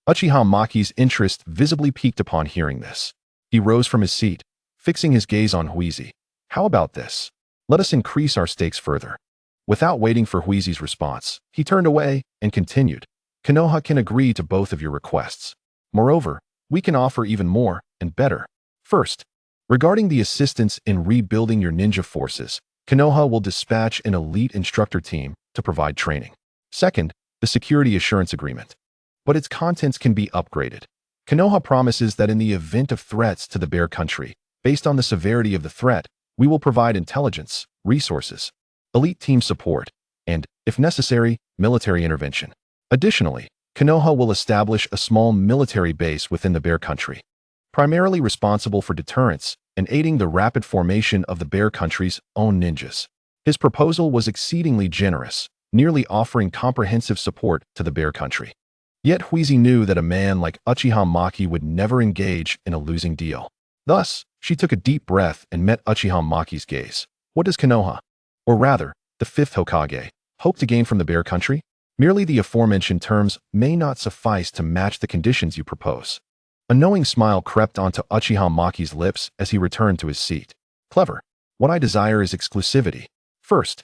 Uchiha Maki's interest visibly peaked upon hearing this. He rose from his seat, fixing his gaze on Huizi. How about this? Let us increase our stakes further. Without waiting for Huizi's response, he turned away and continued. Konoha can agree to both of your requests. Moreover, we can offer even more and better. First, regarding the assistance in rebuilding your ninja forces, Konoha will dispatch an elite instructor team to provide training. Second, the security assurance agreement. But its contents can be upgraded. Konoha promises that in the event of threats to the Bear Country, based on the severity of the threat, We will provide intelligence, resources, elite team support, and, if necessary, military intervention. Additionally, Konoha will establish a small military base within the Bear Country, primarily responsible for deterrence and aiding the rapid formation of the Bear Country's own ninjas. His proposal was exceedingly generous, nearly offering comprehensive support to the Bear Country. Yet Huizi knew that a man like Uchiha Maki would never engage in a losing deal. Thus, she took a deep breath and met Uchiha Maki's gaze. What does Konoha, or rather, the fifth Hokage, hope to gain from the Bear Country? Merely the aforementioned terms may not suffice to match the conditions you propose. A knowing smile crept onto Uchiha Maki's lips as he returned to his seat. Clever. What I desire is exclusivity. First,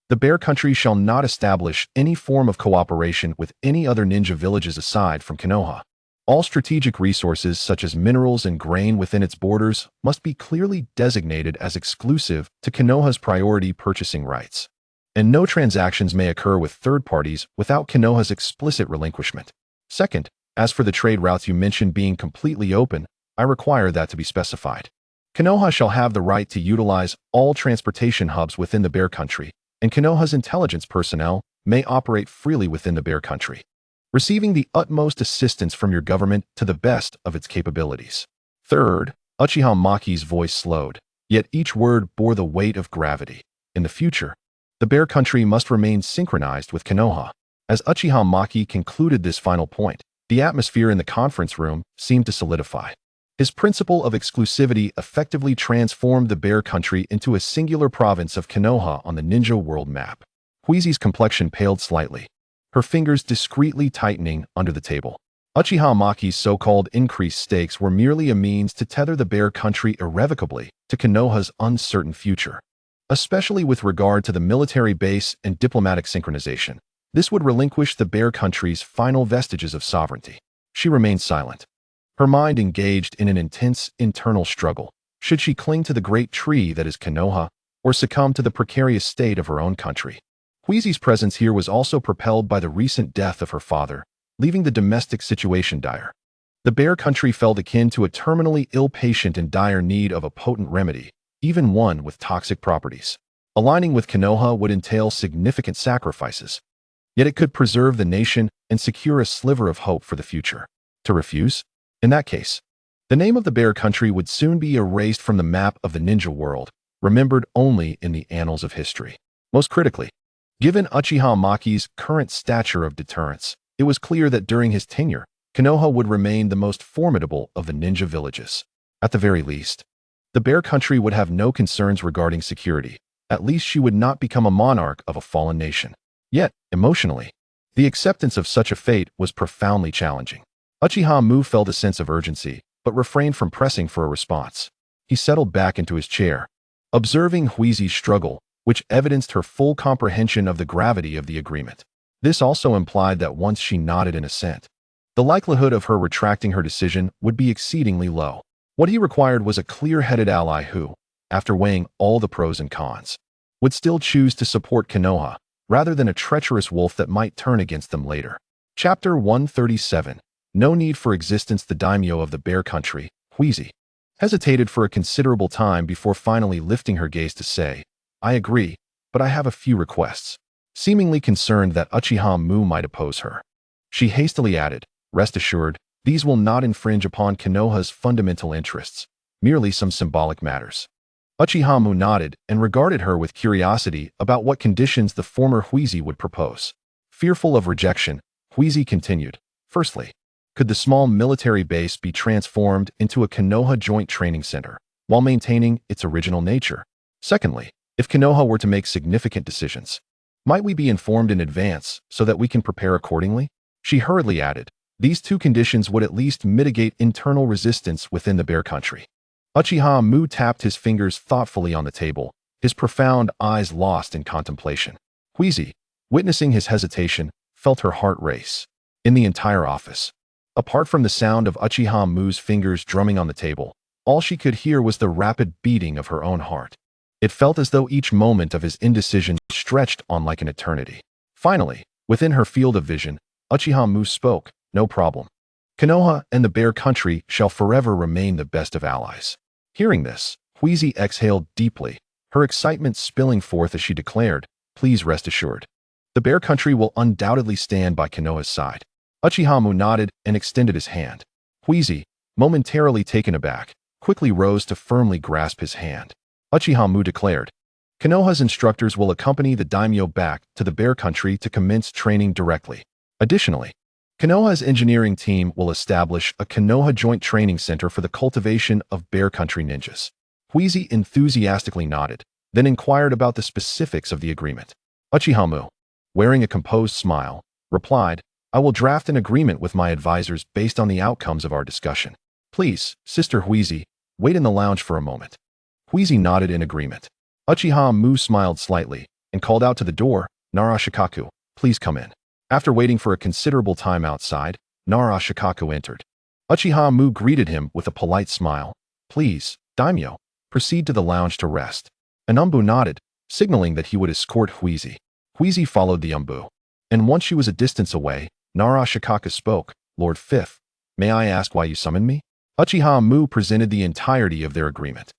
the Bear Country shall not establish any form of cooperation with any other ninja villages aside from Konoha. All strategic resources such as minerals and grain within its borders must be clearly designated as exclusive to Konoha's priority purchasing rights. And no transactions may occur with third parties without Konoha's explicit relinquishment. Second, as for the trade routes you mentioned being completely open, I require that to be specified. Konoha shall have the right to utilize all transportation hubs within the Bear Country, and Konoha's intelligence personnel may operate freely within the Bear Country, receiving the utmost assistance from your government to the best of its capabilities. Third, Uchiha Maki's voice slowed, yet each word bore the weight of gravity. In the future, the Bear Country must remain synchronized with Konoha. As Uchiha Maki concluded this final point, the atmosphere in the conference room seemed to solidify. His principle of exclusivity effectively transformed the Bear Country into a singular province of Konoha on the ninja world map. Huizi's complexion paled slightly, her fingers discreetly tightening under the table. Uchiha Maki's so-called increased stakes were merely a means to tether the Bear Country irrevocably to Konoha's uncertain future. Especially with regard to the military base and diplomatic synchronization, this would relinquish the Bear Country's final vestiges of sovereignty. She remained silent, her mind engaged in an intense internal struggle. Should she cling to the great tree that is Konoha, or succumb to the precarious state of her own country? Huizi's presence here was also propelled by the recent death of her father, leaving the domestic situation dire. The Bear Country felt akin to a terminally ill patient in dire need of a potent remedy, even one with toxic properties. Aligning with Konoha would entail significant sacrifices, yet it could preserve the nation and secure a sliver of hope for the future. To refuse? In that case, the name of the Bear Country would soon be erased from the map of the ninja world, remembered only in the annals of history. Most critically, given Uchiha Maki's current stature of deterrence, it was clear that during his tenure, Konoha would remain the most formidable of the ninja villages. At the very least, the Bear Country would have no concerns regarding security. At least she would not become a monarch of a fallen nation. Yet, emotionally, the acceptance of such a fate was profoundly challenging. Uchiha Mu felt a sense of urgency, but refrained from pressing for a response. He settled back into his chair, observing Huizi's struggle, which evidenced her full comprehension of the gravity of the agreement. This also implied that once she nodded in assent, the likelihood of her retracting her decision would be exceedingly low. What he required was a clear-headed ally who, after weighing all the pros and cons, would still choose to support Konoha, rather than a treacherous wolf that might turn against them later. Chapter 137. No need for existence. The daimyo of the Bear Country, Huizi, hesitated for a considerable time before finally lifting her gaze to say, I agree, but I have a few requests. Seemingly concerned that Uchiha Mu might oppose her, she hastily added, rest assured, these will not infringe upon Konoha's fundamental interests, merely some symbolic matters. Uchiha Mu nodded and regarded her with curiosity about what conditions the former Huizi would propose. Fearful of rejection, Huizi continued, firstly, could the small military base be transformed into a Konoha joint training center, while maintaining its original nature? Secondly, if Konoha were to make significant decisions, might we be informed in advance so that we can prepare accordingly? She hurriedly added, these two conditions would at least mitigate internal resistance within the Bear Country. Uchiha Mu tapped his fingers thoughtfully on the table, his profound eyes lost in contemplation. Huizi, witnessing his hesitation, felt her heart race. In the entire office, apart from the sound of Uchiha Mu's fingers drumming on the table, all she could hear was the rapid beating of her own heart. It felt as though each moment of his indecision stretched on like an eternity. Finally, within her field of vision, Uchiha Mu spoke, no problem. Konoha and the Bear Country shall forever remain the best of allies. Hearing this, Huizi exhaled deeply, her excitement spilling forth as she declared, "Please rest assured. The Bear Country will undoubtedly stand by Konoha's side." Uchiha nodded and extended his hand. Huizi, momentarily taken aback, quickly rose to firmly grasp his hand. Uchiha declared, "Konoha's instructors will accompany the daimyo back to the Bear Country to commence training directly. Additionally, Konoha's engineering team will establish a Konoha Joint Training Center for the cultivation of Bear Country ninjas." Huizi enthusiastically nodded, then inquired about the specifics of the agreement. Uchiha, wearing a composed smile, replied, "I will draft an agreement with my advisors based on the outcomes of our discussion. Please, Sister Huizi, wait in the lounge for a moment." Huizi nodded in agreement. Uchiha smiled slightly and called out to the door, "Nara Shikaku, please come in." After waiting for a considerable time outside, Nara Shikaku entered. Uchiha greeted him with a polite smile. "Please, daimyo, proceed to the lounge to rest." An nodded, signaling that he would escort Huizi. Huizi followed the and once she was a distance away, Nara Shikaku spoke, "Lord Fifth, may I ask why you summoned me?" Uchiha presented the entirety of their agreement.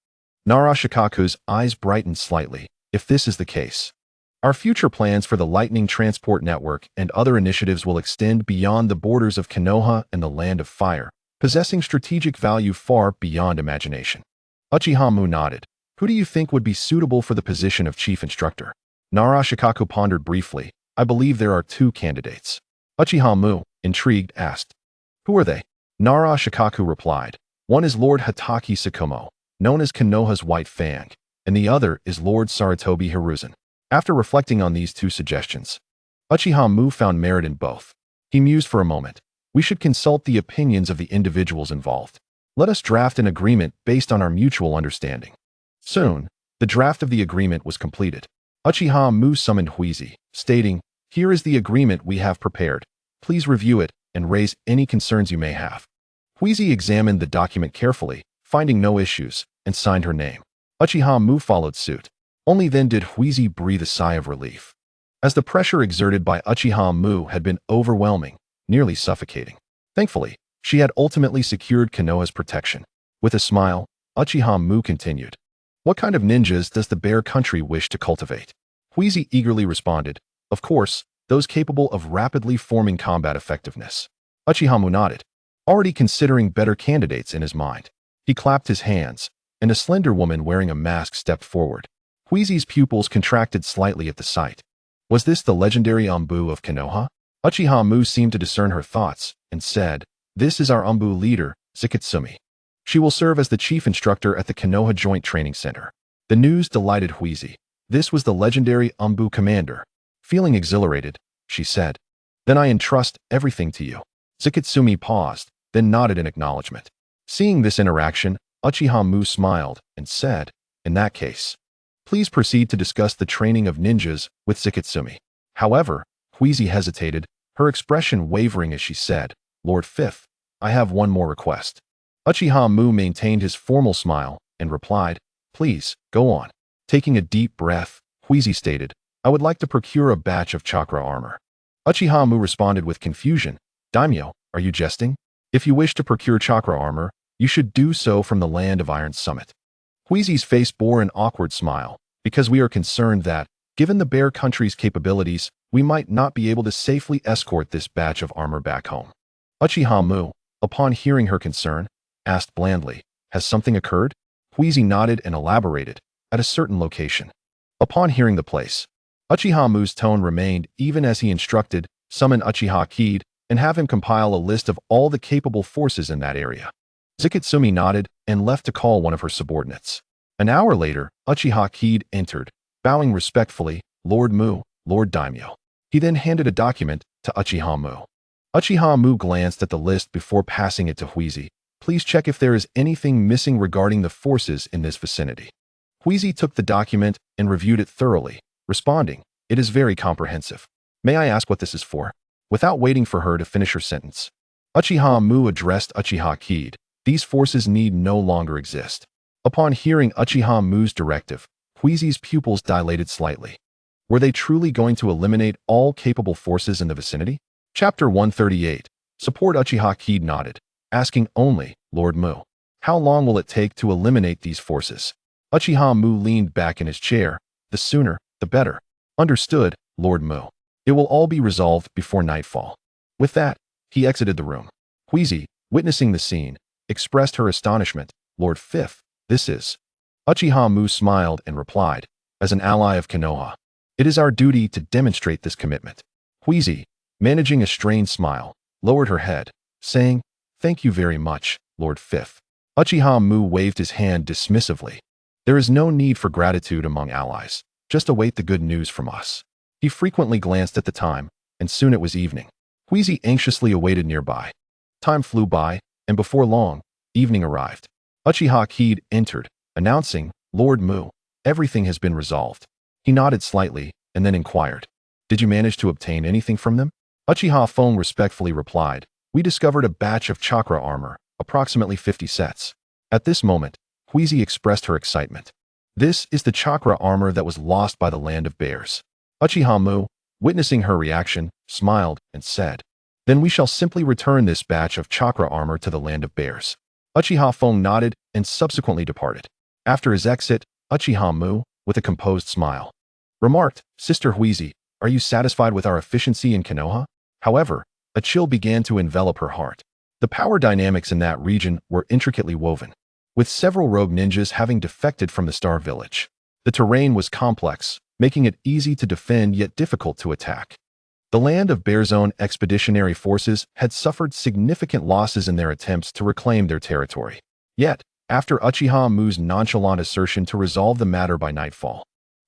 Nara Shikaku's eyes brightened slightly. "If this is the case, our future plans for the Lightning Transport Network and other initiatives will extend beyond the borders of Konoha and the Land of Fire, possessing strategic value far beyond imagination." Uchiha nodded. "Who do you think would be suitable for the position of chief instructor?" Nara Shikaku pondered briefly. "I believe there are two candidates." Uchiha, intrigued, asked, "Who are they?" Nara Shikaku replied, "One is Lord Hatake Tsukumo, known as Konoha's White Fang, and the other is Lord Sarutobi Hiruzen." After reflecting on these two suggestions, Uchiha found merit in both. He mused for a moment. "We should consult the opinions of the individuals involved. Let us draft an agreement based on our mutual understanding." Soon, the draft of the agreement was completed. Uchiha summoned Huizi, stating, "Here is the agreement we have prepared. Please review it and raise any concerns you may have." Huizi examined the document carefully, finding no issues, and signed her name. Uchiha followed suit. Only then did Huizi breathe a sigh of relief, as the pressure exerted by Uchiha had been overwhelming, nearly suffocating. Thankfully, she had ultimately secured Konoha's protection. With a smile, Uchiha continued, "What kind of ninjas does the Bear Country wish to cultivate?" Huizi eagerly responded, "Of course, those capable of rapidly forming combat effectiveness." Uchiha nodded, already considering better candidates in his mind. He clapped his hands, and a slender woman wearing a mask stepped forward. Huizi's pupils contracted slightly at the sight. Was this the legendary Anbu of Konoha? Uchiha seemed to discern her thoughts, and said, "This is our Anbu leader, Zikitsumi. She will serve as the chief instructor at the Konoha Joint Training Center." The news delighted Huizi. This was the legendary Anbu commander. Feeling exhilarated, she said, "Then I entrust everything to you." Zikitsumi paused, then nodded in acknowledgement. Seeing this interaction, Uchiha smiled and said, "In that case, please proceed to discuss the training of ninjas with Zikitsumi." However, Huizi hesitated, her expression wavering as she said, "Lord Fifth, I have one more request." Uchiha maintained his formal smile and replied, "Please, go on." Taking a deep breath, Huizi stated, "I would like to procure a batch of chakra armor." Uchiha responded with confusion, "Daimyo, are you jesting? If you wish to procure chakra armor, you should do so from the Land of Iron Summit." Huizi's face bore an awkward smile, "Because we are concerned that, given the Bear Country's capabilities, we might not be able to safely escort this batch of armor back home." Uchiha, upon hearing her concern, asked blandly, "Has something occurred?" Huizi nodded and elaborated, "At a certain location." Upon hearing the place, Uchiha's tone remained even as he instructed, "Summon Uchiha Kid and have him compile a list of all the capable forces in that area." Zikitsumi nodded and left to call one of her subordinates. An hour later, Uchiha Kid entered, bowing respectfully, "Lord Lord Daimyo." He then handed a document to Uchiha. Uchiha glanced at the list before passing it to Huizi. "Please check if there is anything missing regarding the forces in this vicinity." Huizi took the document and reviewed it thoroughly, responding, "It is very comprehensive. May I ask what this is for?" Without waiting for her to finish her sentence, Uchiha addressed Uchiha Kid. "These forces need no longer exist." Upon hearing Uchiha's directive, Huizi's pupils dilated slightly. Were they truly going to eliminate all capable forces in the vicinity? Chapter 138. Support. Uchiha Kid nodded, asking only, "Lord Mu, how long will it take to eliminate these forces?" Uchiha Mu leaned back in his chair. The sooner, the better. Understood, Lord Mu. It will all be resolved before nightfall. With that, he exited the room. Huizi, witnessing the scene, expressed her astonishment. Lord Fifth, this is. Uchiha Mu smiled and replied, as an ally of Konoha, it is our duty to demonstrate this commitment. Huizi, managing a strained smile, lowered her head, saying, thank you very much, Lord Fifth. Uchiha Mu waved his hand dismissively. There is no need for gratitude among allies. Just await the good news from us. He frequently glanced at the time, and soon it was evening. Huizi anxiously awaited nearby. Time flew by, and before long, evening arrived. Uchiha Kid entered, announcing, Lord Mu, everything has been resolved. He nodded slightly, and then inquired, did you manage to obtain anything from them? Uchiha Fong respectfully replied, we discovered a batch of chakra armor, approximately 50 sets. At this moment, Huizi expressed her excitement. This is the chakra armor that was lost by the land of bears. Uchiha Mu, witnessing her reaction, smiled and said, then we shall simply return this batch of chakra armor to the land of bears. Uchiha Fong nodded and subsequently departed. After his exit, Uchiha Mu, with a composed smile, remarked, Sister Huizi, are you satisfied with our efficiency in Konoha? However, a chill began to envelop her heart. The power dynamics in that region were intricately woven, with several rogue ninjas having defected from the Star Village. The terrain was complex, making it easy to defend yet difficult to attack. The land of Bear's own expeditionary forces had suffered significant losses in their attempts to reclaim their territory. Yet, after Uchiha Mu's nonchalant assertion to resolve the matter by nightfall,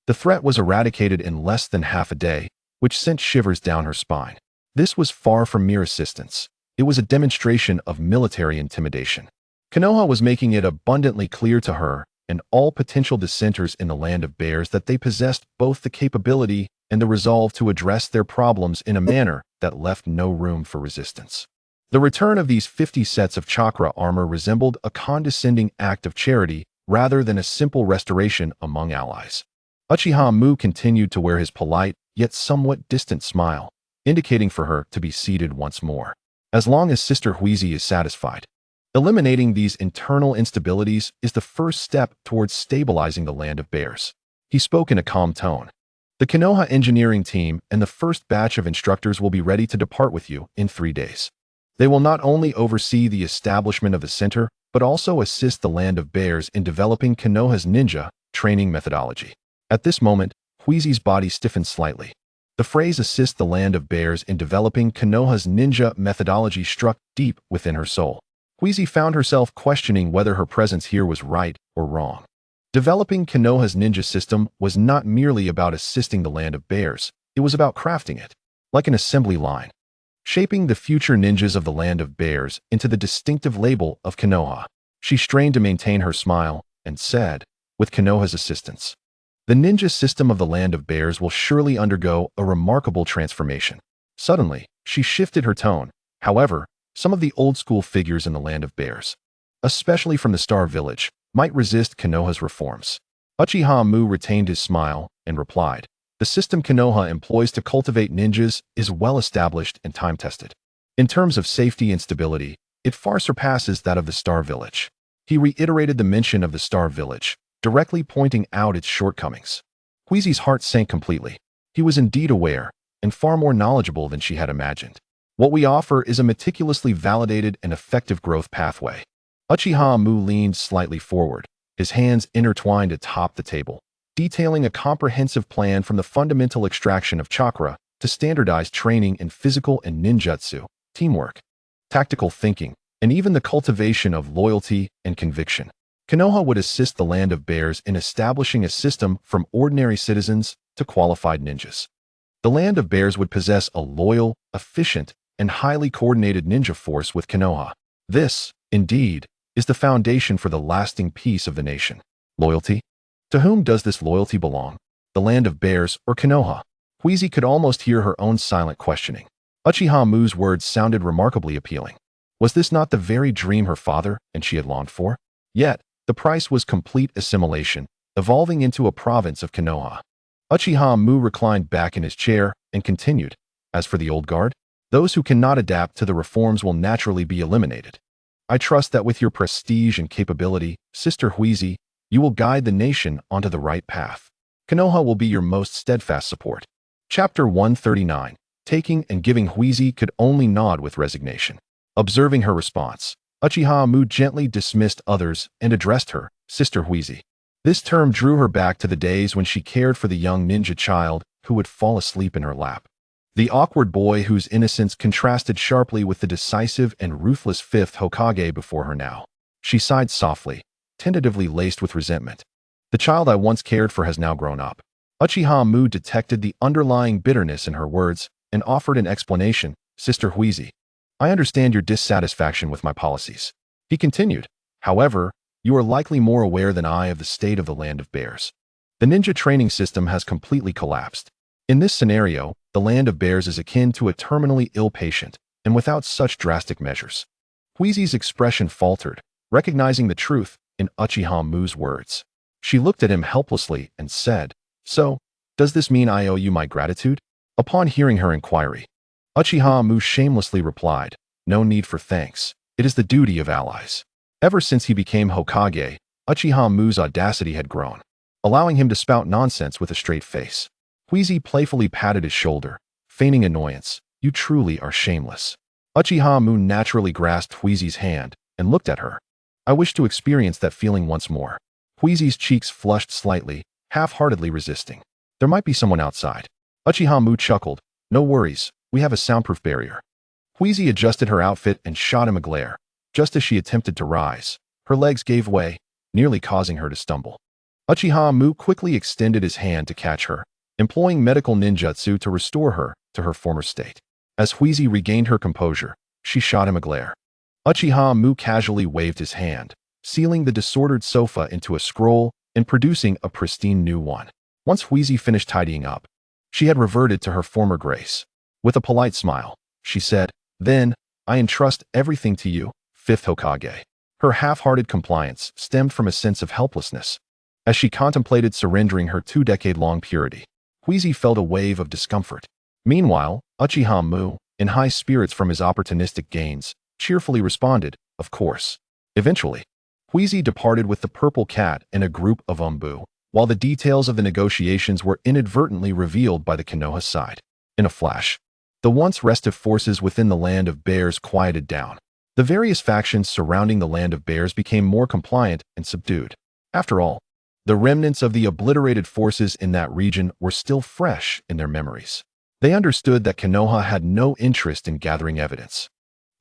the threat was eradicated in less than half a day, which sent shivers down her spine. This was far from mere assistance. It was a demonstration of military intimidation. Konoha was making it abundantly clear to her and all potential dissenters in the land of bears that they possessed both the capability and the resolve to address their problems in a manner that left no room for resistance. The return of these 50 sets of chakra armor resembled a condescending act of charity rather than a simple restoration among allies. Uchiha Mu continued to wear his polite, yet somewhat distant smile, indicating for her to be seated once more. As long as Sister Huizi is satisfied, eliminating these internal instabilities is the first step towards stabilizing the land of bears. He spoke in a calm tone. The Konoha engineering team and the first batch of instructors will be ready to depart with you in 3 days. They will not only oversee the establishment of the center, but also assist the land of bears in developing Konoha's ninja training methodology. At this moment, Huizi's body stiffened slightly. The phrase assist the land of bears in developing Konoha's ninja methodology struck deep within her soul. Huizi found herself questioning whether her presence here was right or wrong. Developing Konoha's ninja system was not merely about assisting the land of bears, it was about crafting it, like an assembly line, shaping the future ninjas of the land of bears into the distinctive label of Konoha. She strained to maintain her smile and said, with Konoha's assistance, the ninja system of the land of bears will surely undergo a remarkable transformation. Suddenly, she shifted her tone. However, some of the old-school figures in the land of bears, especially from the Star Village, might resist Konoha's reforms. Uchiha Mu retained his smile and replied, the system Konoha employs to cultivate ninjas is well established and time-tested. In terms of safety and stability, it far surpasses that of the Star Village. He reiterated the mention of the Star Village, directly pointing out its shortcomings. Huizi's heart sank completely. He was indeed aware, and far more knowledgeable than she had imagined. What we offer is a meticulously validated and effective growth pathway. Uchiha Mu leaned slightly forward, his hands intertwined atop the table, detailing a comprehensive plan from the fundamental extraction of chakra to standardized training in physical and ninjutsu, teamwork, tactical thinking, and even the cultivation of loyalty and conviction. Konoha would assist the land of bears in establishing a system from ordinary citizens to qualified ninjas. The land of bears would possess a loyal, efficient, and highly coordinated ninja force with Konoha. This, indeed, is the foundation for the lasting peace of the nation. Loyalty? To whom does this loyalty belong? The land of bears or Konoha? Huizi could almost hear her own silent questioning. Uchiha Mu's words sounded remarkably appealing. Was this not the very dream her father and she had longed for? Yet, the price was complete assimilation, evolving into a province of Konoha. Uchiha Mu reclined back in his chair and continued, as for the old guard, those who cannot adapt to the reforms will naturally be eliminated. I trust that with your prestige and capability, Sister Huizi, You will guide the nation onto the right path. Konoha will be your most steadfast support. Chapter 139. Taking and giving. Huizi could only nod with resignation. Observing her response, Uchiha Mu gently dismissed others and addressed her, Sister Huizi. This term drew her back to the days when she cared for the young ninja child who would fall asleep in her lap. The awkward boy whose innocence contrasted sharply with the decisive and ruthless fifth Hokage before her now. She sighed softly, tentatively laced with resentment. The child I once cared for has now grown up. Uchiha Mu detected the underlying bitterness in her words and offered an explanation, Sister Huizi. I understand your dissatisfaction with my policies. He continued, however, you are likely more aware than I of the state of the land of bears. The ninja training system has completely collapsed. In this scenario, the land of bears is akin to a terminally ill patient, and without such drastic measures. Huizi's expression faltered, recognizing the truth in Uchiha Mu's words. She looked at him helplessly and said, So, does this mean I owe you my gratitude? Upon hearing her inquiry, Uchiha Mu shamelessly replied, No need for thanks. It is the duty of allies. Ever since he became Hokage, Uchiha Mu's audacity had grown, allowing him to spout nonsense with a straight face. Huizi playfully patted his shoulder, feigning annoyance. You truly are shameless. Uchiha Mu naturally grasped Huizi's hand and looked at her. I wish to experience that feeling once more. Huizi's cheeks flushed slightly, half-heartedly resisting. There might be someone outside. Uchiha Mu chuckled. No worries, we have a soundproof barrier. Huizi adjusted her outfit and shot him a glare. Just as she attempted to rise, her legs gave way, nearly causing her to stumble. Uchiha Mu quickly extended his hand to catch her, employing medical ninjutsu to restore her to her former state. As Huizi regained her composure, she shot him a glare. Uchiha Mu casually waved his hand, sealing the disordered sofa into a scroll and producing a pristine new one. Once Huizi finished tidying up, she had reverted to her former grace. With a polite smile, she said, Then, I entrust everything to you, fifth Hokage. Her half-hearted compliance stemmed from a sense of helplessness. As she contemplated surrendering her 2-decade-long purity, Huizi felt a wave of discomfort. Meanwhile, Uchiha Mu, in high spirits from his opportunistic gains, cheerfully responded, Of course. Eventually, Huizi departed with the purple cat and a group of Umbu, while the details of the negotiations were inadvertently revealed by the Konoha side. In a flash, the once restive forces within the land of bears quieted down. The various factions surrounding the land of bears became more compliant and subdued. After all, the remnants of the obliterated forces in that region were still fresh in their memories. They understood that Konoha had no interest in gathering evidence.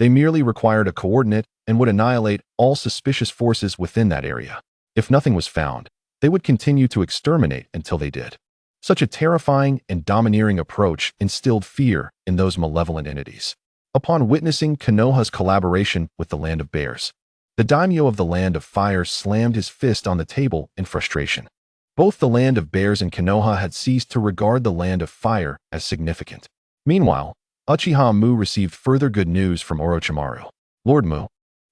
They merely required a coordinate and would annihilate all suspicious forces within that area. If nothing was found, they would continue to exterminate until they did. Such a terrifying and domineering approach instilled fear in those malevolent entities. Upon witnessing Konoha's collaboration with the land of bears, the daimyo of the land of fire slammed his fist on the table in frustration. Both the land of bears and Konoha had ceased to regard the land of fire as significant. Meanwhile, Uchiha Mu received further good news from Orochimaru. Lord Mu,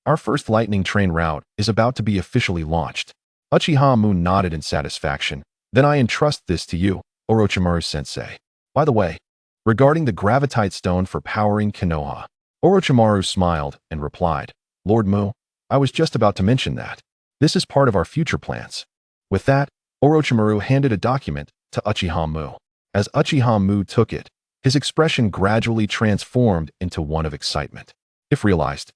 our first lightning train route is about to be officially launched. Uchiha Mu nodded in satisfaction. Then I entrust this to you, Orochimaru-sensei. By the way, regarding the gravitite stone for powering Konoha, Orochimaru smiled and replied, Lord Mu, I was just about to mention that. This is part of our future plans. With that, Orochimaru handed a document to Uchiha Mu. As Uchiha Mu took it, his expression gradually transformed into one of excitement. If realized,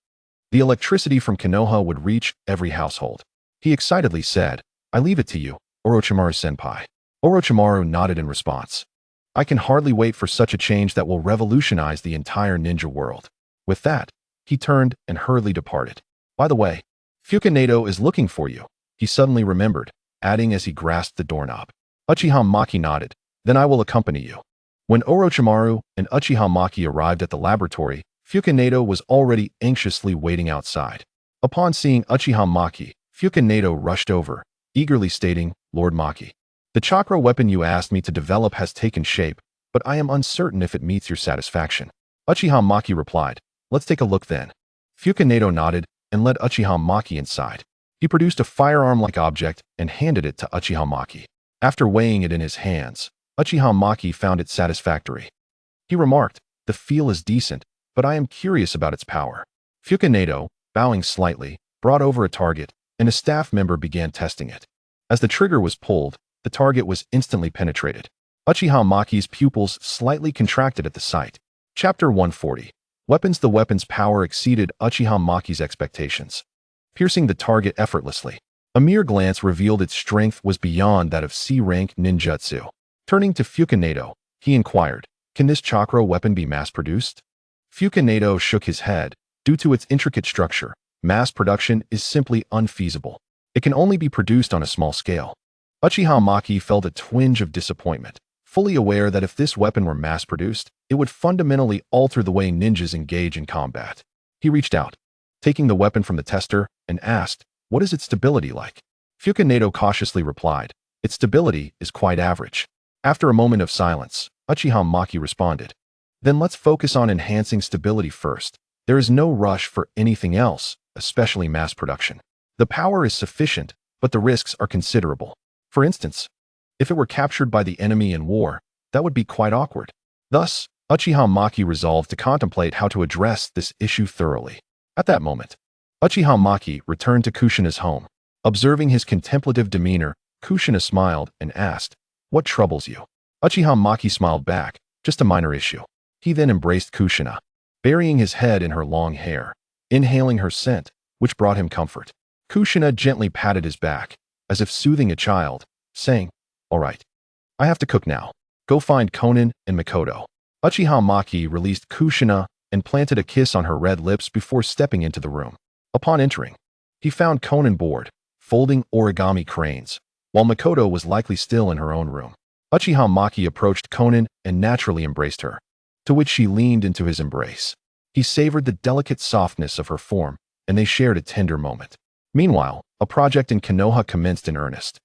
the electricity from Konoha would reach every household. He excitedly said, I leave it to you, Orochimaru-senpai. Orochimaru nodded in response. I can hardly wait for such a change that will revolutionize the entire ninja world. With that, he turned and hurriedly departed. By the way, Tsunade is looking for you, he suddenly remembered, adding as he grasped the doorknob. Uchiha Maki nodded, then I will accompany you. When Orochimaru and Uchiha Maki arrived at the laboratory, Tsunade was already anxiously waiting outside. Upon seeing Uchiha Maki, Tsunade rushed over, eagerly stating, Lord Maki, the chakra weapon you asked me to develop has taken shape, but I am uncertain if it meets your satisfaction. Uchiha Maki replied, Let's take a look then. Tsunade nodded and led Uchiha Maki inside. He produced a firearm-like object and handed it to Uchiha Maki. After weighing it in his hands, Uchiha Maki found it satisfactory. He remarked, The feel is decent, but I am curious about its power. Tsunade, bowing slightly, brought over a target, and a staff member began testing it. As the trigger was pulled, the target was instantly penetrated. Uchiha Maki's pupils slightly contracted at the sight. Chapter 140. Weapons. The weapon's power exceeded Uchiha Maki's expectations, piercing the target effortlessly. A mere glance revealed its strength was beyond that of C-rank ninjutsu. Turning to Tsunade, he inquired, "Can this chakra weapon be mass-produced?" Tsunade shook his head. Due to its intricate structure, mass production is simply unfeasible. It can only be produced on a small scale. Uchiha Maki felt a twinge of disappointment, fully aware that if this weapon were mass-produced, it would fundamentally alter the way ninjas engage in combat. He reached out, taking the weapon from the tester, and asked, "What is its stability like?" Tsunade cautiously replied, "Its stability is quite average." After a moment of silence, Uchiha Maki responded, "Then let's focus on enhancing stability first. There is no rush for anything else, especially mass production. The power is sufficient, but the risks are considerable. For instance, if it were captured by the enemy in war, that would be quite awkward." Thus, Uchiha Maki resolved to contemplate how to address this issue thoroughly. At that moment, Uchiha Maki returned to Kushina's home. Observing his contemplative demeanor, Kushina smiled and asked, "What troubles you?" Uchiha Maki smiled back, "Just a minor issue." He then embraced Kushina, burying his head in her long hair, inhaling her scent, which brought him comfort. Kushina gently patted his back, as if soothing a child, saying, "All right, I have to cook now. Go find Konin and Mikoto." Uchiha Maki released Kushina and planted a kiss on her red lips before stepping into the room. Upon entering, he found Konin bored, folding origami cranes, while Mikoto was likely still in her own room. Uchiha Maki approached Konin and naturally embraced her, to which she leaned into his embrace. He savored the delicate softness of her form, and they shared a tender moment. Meanwhile, a project in Konoha commenced in earnest.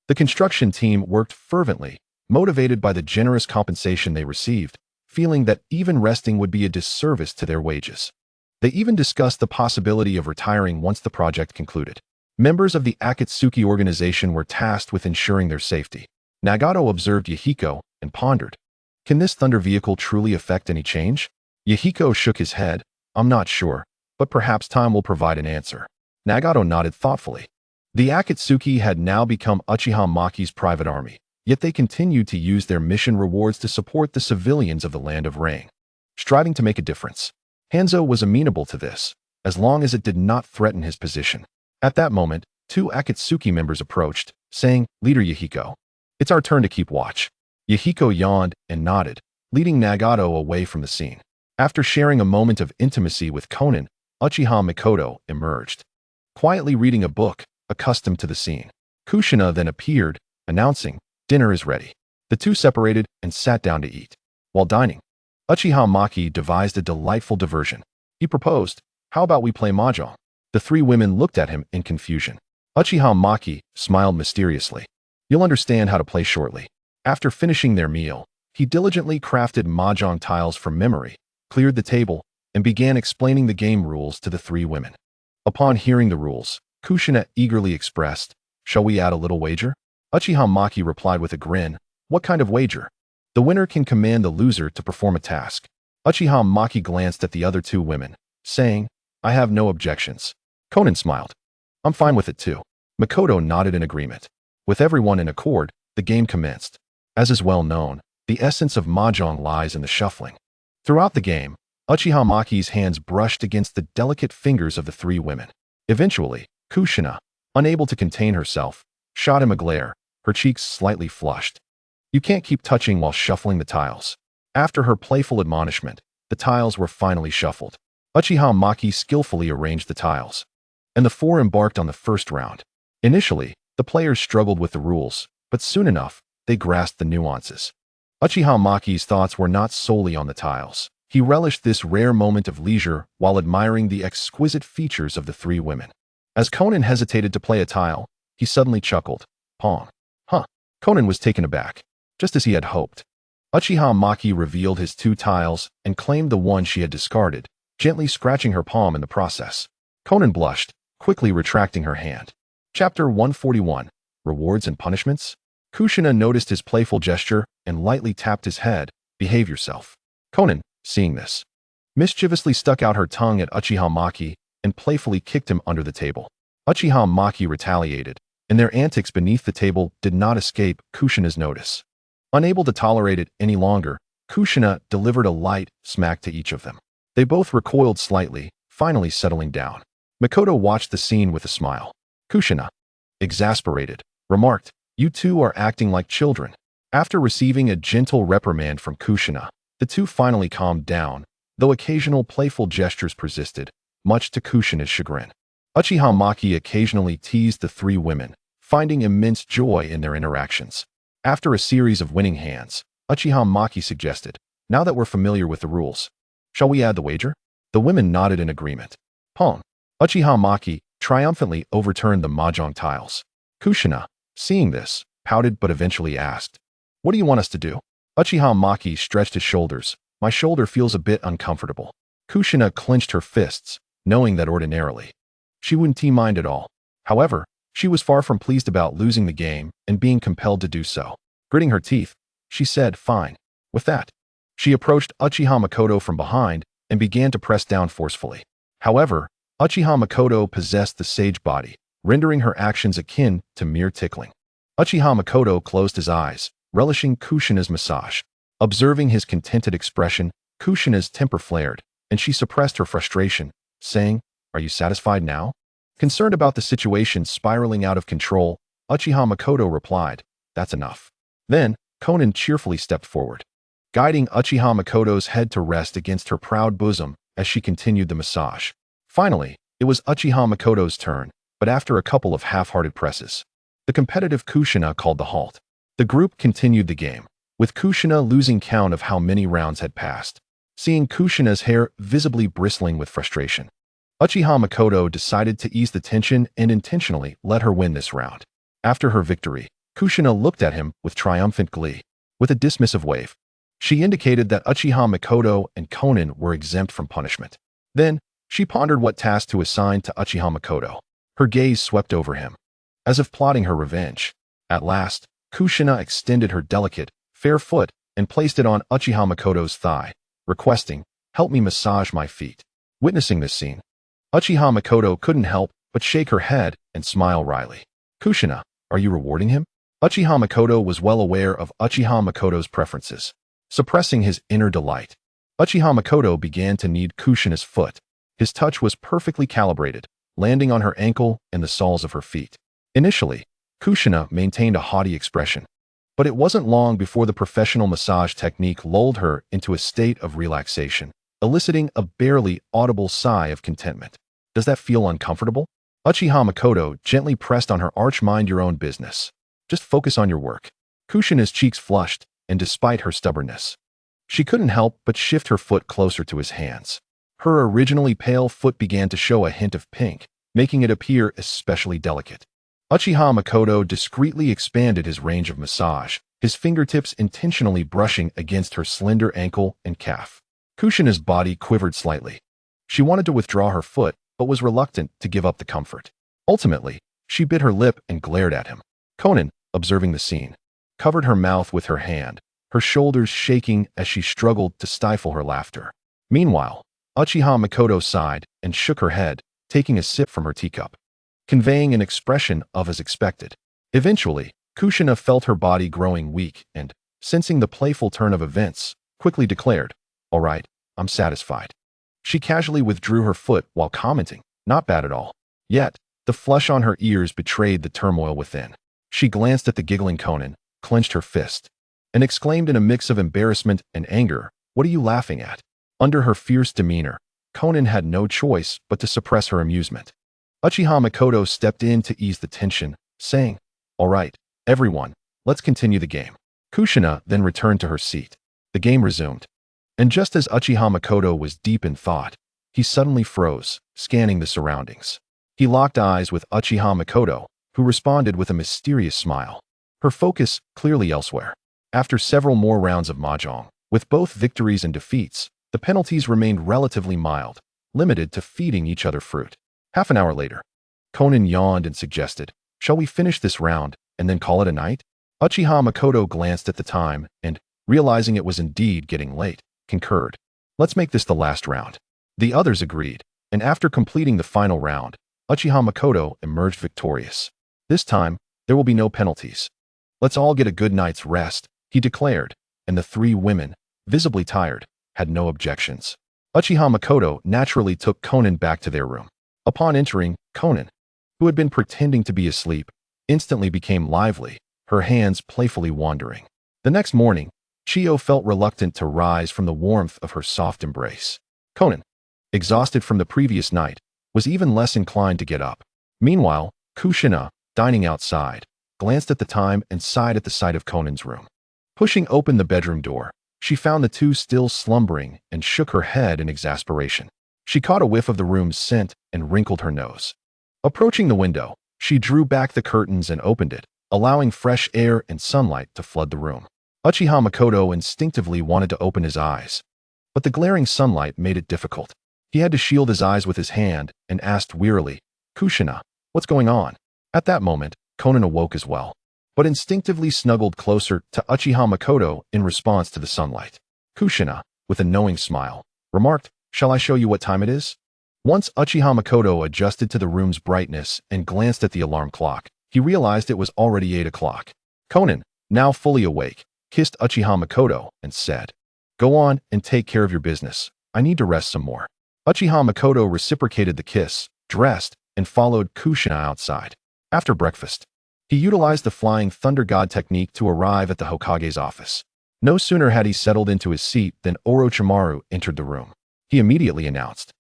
The construction team worked fervently, motivated by the generous compensation they received, feeling that even resting would be a disservice to their wages. They even discussed the possibility of retiring once the project concluded. Members of the Akatsuki organization were tasked with ensuring their safety. Nagato observed Yahiko and pondered, "Can this thunder vehicle truly affect any change?" Yahiko shook his head, "I'm not sure, but perhaps time will provide an answer." Nagato nodded thoughtfully. The Akatsuki had now become Uchiha Maki's private army, yet they continued to use their mission rewards to support the civilians of the land of Rain, striving to make a difference. Hanzo was amenable to this, as long as it did not threaten his position. At that moment, two Akatsuki members approached, saying, "Leader Yahiko, it's our turn to keep watch." Yahiko yawned and nodded, leading Nagato away from the scene. After sharing a moment of intimacy with Konin, Uchiha Mikoto emerged, quietly reading a book, accustomed to the scene. Kushina then appeared, announcing, "Dinner is ready." The two separated and sat down to eat. While dining, Uchiha Maki devised a delightful diversion. He proposed, "How about we play mahjong?" The three women looked at him in confusion. Uchiha Maki smiled mysteriously. "You'll understand how to play shortly." After finishing their meal, he diligently crafted mahjong tiles from memory, cleared the table, and began explaining the game rules to the three women. Upon hearing the rules, Kushina eagerly expressed, "Shall we add a little wager?" Uchiha Maki replied with a grin, "What kind of wager?" "The winner can command the loser to perform a task." Uchiha Maki glanced at the other two women, saying, "I have no objections." Konin smiled. "I'm fine with it too." Mikoto nodded in agreement. With everyone in accord, the game commenced. As is well known, the essence of mahjong lies in the shuffling. Throughout the game, Uchiha Maki's hands brushed against the delicate fingers of the three women. Eventually, Kushina, unable to contain herself, shot him a glare, her cheeks slightly flushed. "You can't keep touching while shuffling the tiles." After her playful admonishment, the tiles were finally shuffled. Uchiha Maki skillfully arranged the tiles, and the four embarked on the first round. Initially, the players struggled with the rules, but soon enough, they grasped the nuances. Uchiha Maki's thoughts were not solely on the tiles. He relished this rare moment of leisure while admiring the exquisite features of the three women. As Konin hesitated to play a tile, he suddenly chuckled. "Pong." "Huh." Konin was taken aback, just as he had hoped. Uchiha Maki revealed his two tiles and claimed the one she had discarded, gently scratching her palm in the process. Konin blushed, quickly retracting her hand. Chapter 141. Rewards and Punishments. Kushina noticed his playful gesture and lightly tapped his head. "Behave yourself." Konin, seeing this, mischievously stuck out her tongue at Uchiha Maki and playfully kicked him under the table. Uchiha Maki retaliated, and their antics beneath the table did not escape Kushina's notice. Unable to tolerate it any longer, Kushina delivered a light smack to each of them. They both recoiled slightly, finally settling down. Makoto watched the scene with a smile. Kushina, exasperated, remarked, "You two are acting like children." After receiving a gentle reprimand from Kushina, the two finally calmed down, though occasional playful gestures persisted, much to Kushina's chagrin. Uchiha Maki occasionally teased the three women, finding immense joy in their interactions. After a series of winning hands, Uchiha Maki suggested, "Now that we're familiar with the rules, shall we add the wager?" The women nodded in agreement. Pawn. Uchiha Maki triumphantly overturned the mahjong tiles. Kushina, seeing this, pouted but eventually asked, "What do you want us to do?" Uchiha Maki stretched his shoulders. "My shoulder feels a bit uncomfortable." Kushina clenched her fists, knowing that ordinarily she wouldn't mind at all. However, she was far from pleased about losing the game and being compelled to do so. Gritting her teeth, she said, "Fine." With that, she approached Uchiha Makoto from behind and began to press down forcefully. However, Uchiha Makoto possessed the sage body, rendering her actions akin to mere tickling. Uchiha Makoto closed his eyes, relishing Kushina's massage. Observing his contented expression, Kushina's temper flared, and she suppressed her frustration, saying, "Are you satisfied now?" Concerned about the situation spiraling out of control, Uchiha Makoto replied, "That's enough." Then, Konan cheerfully stepped forward, guiding Uchiha Makoto's head to rest against her proud bosom as she continued the massage. Finally, it was Uchiha Makoto's turn, but after a couple of half-hearted presses, the competitive Kushina called the halt. The group continued the game, with Kushina losing count of how many rounds had passed. Seeing Kushina's hair visibly bristling with frustration, Uchiha Makoto decided to ease the tension and intentionally let her win this round. After her victory, Kushina looked at him with triumphant glee. With a dismissive wave, she indicated that Uchiha Makoto and Konan were exempt from punishment. Then, she pondered what task to assign to Uchiha Makoto. Her gaze swept over him, as if plotting her revenge. At last, Kushina extended her delicate, fair foot and placed it on Uchiha Makoto's thigh, requesting, "Help me massage my feet." Witnessing this scene, Uchiha Makoto couldn't help but shake her head and smile wryly. "Kushina, are you rewarding him?" Uchiha Makoto was well aware of Uchiha Makoto's preferences. Suppressing his inner delight, Uchiha Makoto began to knead Kushina's foot. His touch was perfectly calibrated, landing on her ankle and the soles of her feet. Initially, Kushina maintained a haughty expression, but it wasn't long before the professional massage technique lulled her into a state of relaxation, eliciting a barely audible sigh of contentment. "Does that feel uncomfortable?" Uchiha Makoto gently pressed on her arch. "Mind your own business. Just focus on your work." Kushina's cheeks flushed, and despite her stubbornness, she couldn't help but shift her foot closer to his hands. Her originally pale foot began to show a hint of pink, making it appear especially delicate. Uchiha Makoto discreetly expanded his range of massage, his fingertips intentionally brushing against her slender ankle and calf. Kushina's body quivered slightly. She wanted to withdraw her foot, but was reluctant to give up the comfort. Ultimately, she bit her lip and glared at him. Konan, observing the scene, covered her mouth with her hand, her shoulders shaking as she struggled to stifle her laughter. Meanwhile, Uchiha Makoto sighed and shook her head, taking a sip from her teacup, conveying an expression of as expected. Eventually, Kushina felt her body growing weak and, sensing the playful turn of events, quickly declared, "All right, I'm satisfied." She casually withdrew her foot while commenting, "Not bad at all." Yet, the flush on her ears betrayed the turmoil within. She glanced at the giggling Konan, clenched her fist, and exclaimed in a mix of embarrassment and anger, "What are you laughing at?" Under her fierce demeanor, Konan had no choice but to suppress her amusement. Uchiha Makoto stepped in to ease the tension, saying, "All right, everyone, let's continue the game." Kushina then returned to her seat. The game resumed. And just as Uchiha Makoto was deep in thought, he suddenly froze, scanning the surroundings. He locked eyes with Uchiha Makoto, who responded with a mysterious smile, her focus clearly elsewhere. After several more rounds of mahjong, with both victories and defeats, the penalties remained relatively mild, limited to feeding each other fruit. Half an hour later, Konan yawned and suggested, "Shall we finish this round and then call it a night?" Uchiha Makoto glanced at the time and, realizing it was indeed getting late, concurred. "Let's make this the last round." The others agreed, and after completing the final round, Uchiha Makoto emerged victorious. This time, there will be no penalties. Let's all get a good night's rest, he declared, and the three women, visibly tired, had no objections. Uchiha Makoto naturally took Konan back to their room. Upon entering, Konan, who had been pretending to be asleep, instantly became lively, her hands playfully wandering. The next morning, Chiyo felt reluctant to rise from the warmth of her soft embrace. Konan, exhausted from the previous night, was even less inclined to get up. Meanwhile, Kushina, dining outside, glanced at the time and sighed at the sight of Konan's room. Pushing open the bedroom door, she found the two still slumbering and shook her head in exasperation. She caught a whiff of the room's scent and wrinkled her nose. Approaching the window, she drew back the curtains and opened it, allowing fresh air and sunlight to flood the room. Uchiha Makoto instinctively wanted to open his eyes, but the glaring sunlight made it difficult. He had to shield his eyes with his hand and asked wearily, "Kushina, what's going on?" At that moment, Konan awoke as well, but instinctively snuggled closer to Uchiha Makoto in response to the sunlight. Kushina, with a knowing smile, remarked, "Shall I show you what time it is?" Once Uchiha Makoto adjusted to the room's brightness and glanced at the alarm clock, he realized it was already 8 o'clock. Konan, now fully awake, kissed Uchiha Makoto and said, "Go on and take care of your business. I need to rest some more." Uchiha Makoto reciprocated the kiss, dressed, and followed Kushina outside. After breakfast, he utilized the Flying Thunder God technique to arrive at the Hokage's office. No sooner had he settled into his seat than Orochimaru entered the room. He immediately announced,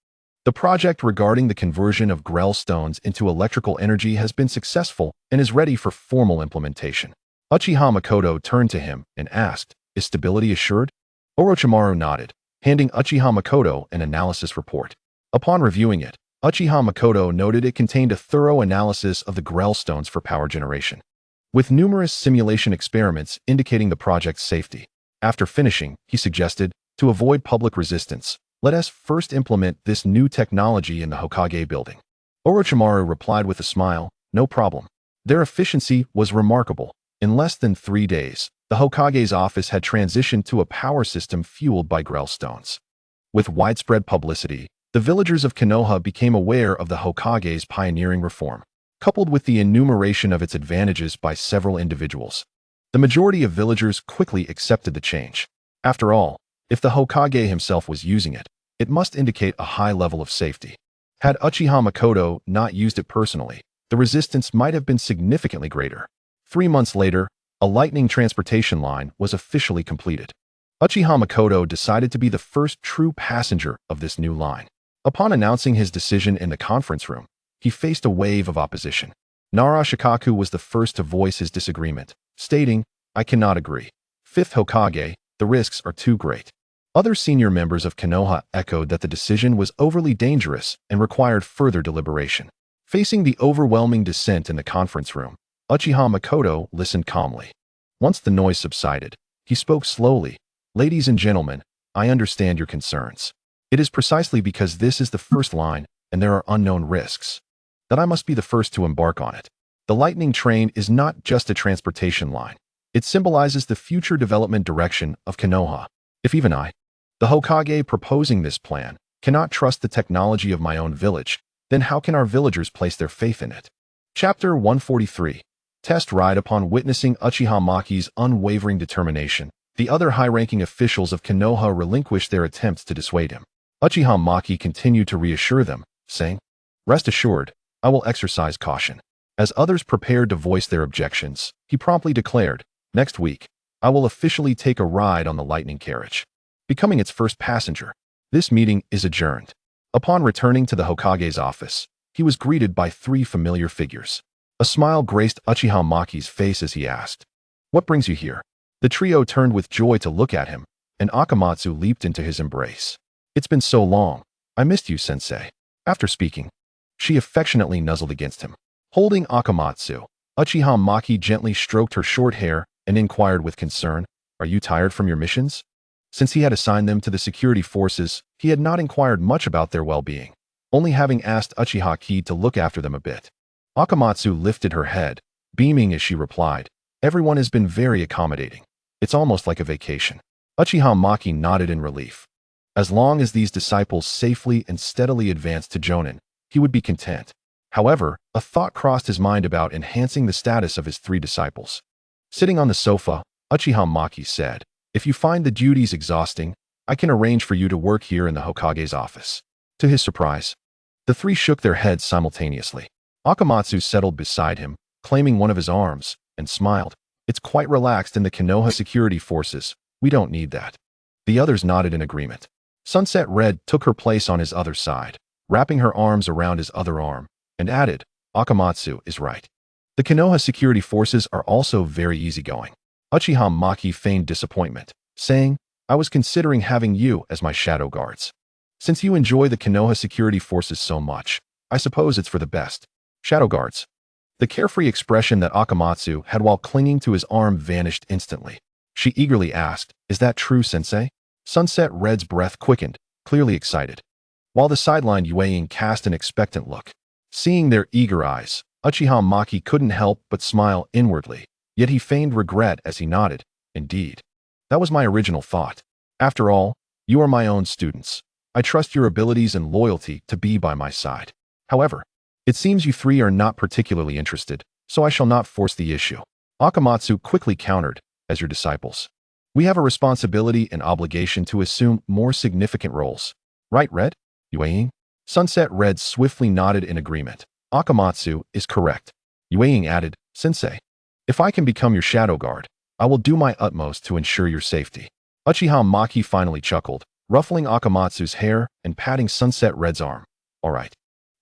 "The project regarding the conversion of Grell stones into electrical energy has been successful and is ready for formal implementation." Uchiha Makoto turned to him and asked, "Is stability assured?" Orochimaru nodded, handing Uchiha Makoto an analysis report. Upon reviewing it, Uchiha Makoto noted it contained a thorough analysis of the Grell stones for power generation, with numerous simulation experiments indicating the project's safety. After finishing, he suggested, "To avoid public resistance, let us first implement this new technology in the Hokage building." Orochimaru replied with a smile, "No problem." Their efficiency was remarkable. In less than 3 days, the Hokage's office had transitioned to a power system fueled by Grell stones. With widespread publicity, the villagers of Konoha became aware of the Hokage's pioneering reform, coupled with the enumeration of its advantages by several individuals. The majority of villagers quickly accepted the change. After all, if the Hokage himself was using it, it must indicate a high level of safety. Had Uchiha Makoto not used it personally, the resistance might have been significantly greater. 3 months later, a lightning transportation line was officially completed. Uchiha Makoto decided to be the first true passenger of this new line. Upon announcing his decision in the conference room, he faced a wave of opposition. Nara Shikaku was the first to voice his disagreement, stating, "I cannot agree. Fifth Hokage, the risks are too great." Other senior members of Konoha echoed that the decision was overly dangerous and required further deliberation. Facing the overwhelming dissent in the conference room, Uchiha Makoto listened calmly. Once the noise subsided, he spoke slowly, "Ladies and gentlemen, I understand your concerns. It is precisely because this is the first line and there are unknown risks that I must be the first to embark on it. The lightning train is not just a transportation line. It symbolizes the future development direction of Konoha. If even I, the Hokage proposing this plan, cannot trust the technology of my own village, then how can our villagers place their faith in it?" Chapter 143. Test ride. Upon witnessing Uchiha Maki's unwavering determination, the other high-ranking officials of Konoha relinquished their attempts to dissuade him. Uchiha Maki continued to reassure them, saying, "Rest assured, I will exercise caution." As others prepared to voice their objections, he promptly declared, "Next week, I will officially take a ride on the lightning carriage, becoming its first passenger." This meeting is adjourned. Upon returning to the Hokage's office, he was greeted by 3 familiar figures. A smile graced Uchiha Maki's face as he asked, "What brings you here?" The trio turned with joy to look at him, and Akamatsu leaped into his embrace. "It's been so long. I missed you, sensei." After speaking, she affectionately nuzzled against him. Holding Akamatsu, Uchiha Maki gently stroked her short hair and inquired with concern, "Are you tired from your missions?" Since he had assigned them to the security forces, he had not inquired much about their well-being, only having asked Uchiha Ki to look after them a bit. Akamatsu lifted her head, beaming as she replied, "Everyone has been very accommodating. It's almost like a vacation." Uchiha Maki nodded in relief. As long as these disciples safely and steadily advanced to Jonin, he would be content. However, A thought crossed his mind about enhancing the status of his 3 disciples. Sitting on the sofa, Uchiha Maki said, "If you find the duties exhausting, I can arrange for you to work here in the Hokage's office." To his surprise, the 3 shook their heads simultaneously. Akamatsu settled beside him, claiming one of his arms, and smiled. "It's quite relaxed in the Konoha security forces. We don't need that." The others nodded in agreement. Sunset Red took her place on his other side, wrapping her arms around his other arm, and added, "Akamatsu is right. The Konoha security forces are also very easygoing." Uchiha Maki feigned disappointment, saying, "I was considering having you as my shadow guards. Since you enjoy the Konoha security forces so much, I suppose it's for the best." Shadow guards. The carefree expression that Akamatsu had while clinging to his arm vanished instantly. She eagerly asked, "Is that true, sensei?" Sunset Red's breath quickened, clearly excited, while the sidelined Yueying cast an expectant look. Seeing their eager eyes, Uchiha Maki couldn't help but smile inwardly, yet he feigned regret as he nodded. "Indeed. That was my original thought. After all, you are my own students. I trust your abilities and loyalty to be by my side. However, it seems you 3 are not particularly interested, so I shall not force the issue." Akamatsu quickly countered, "As your disciples, we have a responsibility and obligation to assume more significant roles. Right, Red? Yueying?" Sunset Red swiftly nodded in agreement. "Akamatsu is correct." Yueying added, "Sensei, if I can become your shadow guard, I will do my utmost to ensure your safety." Uchiha Maki finally chuckled, ruffling Akamatsu's hair and patting Sunset Red's arm. "All right.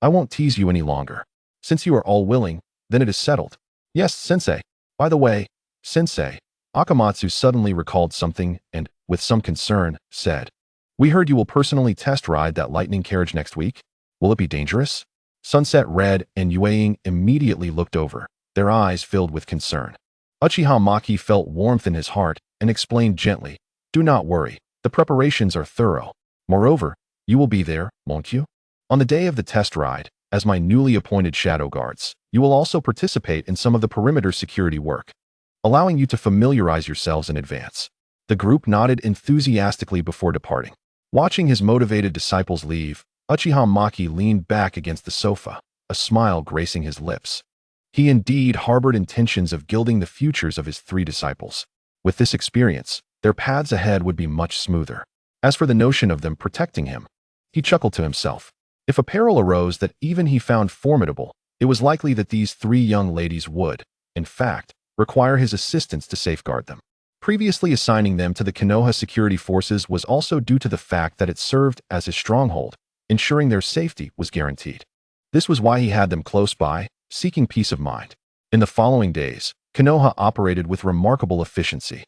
I won't tease you any longer. Since you are all willing, then it is settled." "Yes, Sensei. By the way, Sensei," Akamatsu suddenly recalled something and, with some concern, said, "We heard you will personally test ride that lightning carriage next week. Will it be dangerous?" Sunset Red and Yueying immediately looked over, their eyes filled with concern. Uchiha Maki felt warmth in his heart and explained gently, "Do not worry. The preparations are thorough. Moreover, you will be there, won't you? On the day of the test ride, as my newly appointed shadow guards, you will also participate in some of the perimeter security work, allowing you to familiarize yourselves in advance." The group nodded enthusiastically before departing. Watching his motivated disciples leave, Uchiha Maki leaned back against the sofa, a smile gracing his lips. He indeed harbored intentions of gilding the futures of his 3 disciples. With this experience, their paths ahead would be much smoother. As for the notion of them protecting him, he chuckled to himself. If a peril arose that even he found formidable, it was likely that these 3 young ladies would, in fact, require his assistance to safeguard them. Previously assigning them to the Konoha security forces was also due to the fact that it served as his stronghold, ensuring their safety was guaranteed. This was why he had them close by, seeking peace of mind. In the following days, Konoha operated with remarkable efficiency.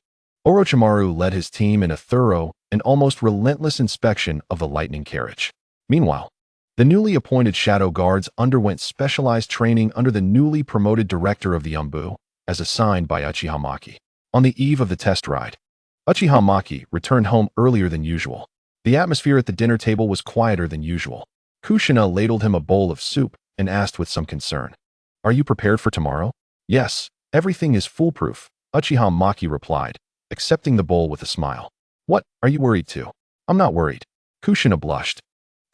Orochimaru led his team in a thorough and almost relentless inspection of the lightning carriage. Meanwhile, the newly appointed shadow guards underwent specialized training under the newly promoted director of the Umbu, as assigned by Uchiha Maki. On the eve of the test ride, Uchiha Maki returned home earlier than usual. The atmosphere at the dinner table was quieter than usual. Kushina ladled him a bowl of soup and asked with some concern, "Are you prepared for tomorrow?" "Yes, everything is foolproof," Uchiha Maki replied, accepting the bowl with a smile. "What are you worried to?" "I'm not worried." Kushina blushed,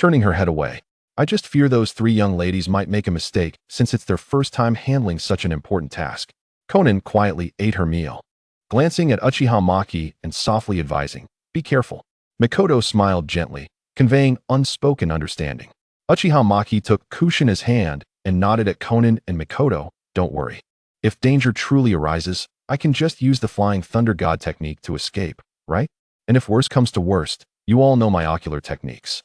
turning her head away. "I just fear those 3 young ladies might make a mistake since it's their first time handling such an important task." Konan quietly ate her meal, glancing at Uchiha Maki and softly advising, "Be careful." Mikoto smiled gently, conveying unspoken understanding. Uchiha Maki took Kushina's hand and nodded at Konan and Mikoto, "Don't worry. If danger truly arises, I can just use the Flying Thunder God technique to escape, right? And if worst comes to worst, you all know my ocular techniques."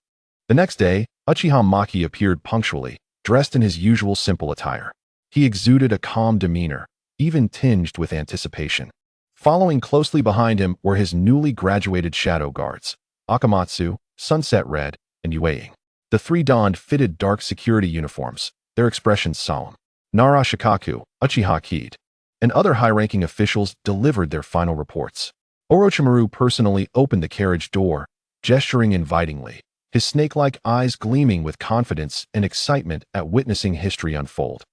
The next day, Uchiha Maki appeared punctually, dressed in his usual simple attire. He exuded a calm demeanor, even tinged with anticipation. Following closely behind him were his newly graduated shadow guards, Akamatsu, Sunset Red, and Yueying. The 3 donned fitted dark security uniforms, their expressions solemn. Nara Shikaku, Uchiha Kid, and other high-ranking officials delivered their final reports. Orochimaru personally opened the carriage door, gesturing invitingly, his snake-like eyes gleaming with confidence and excitement at witnessing history unfold.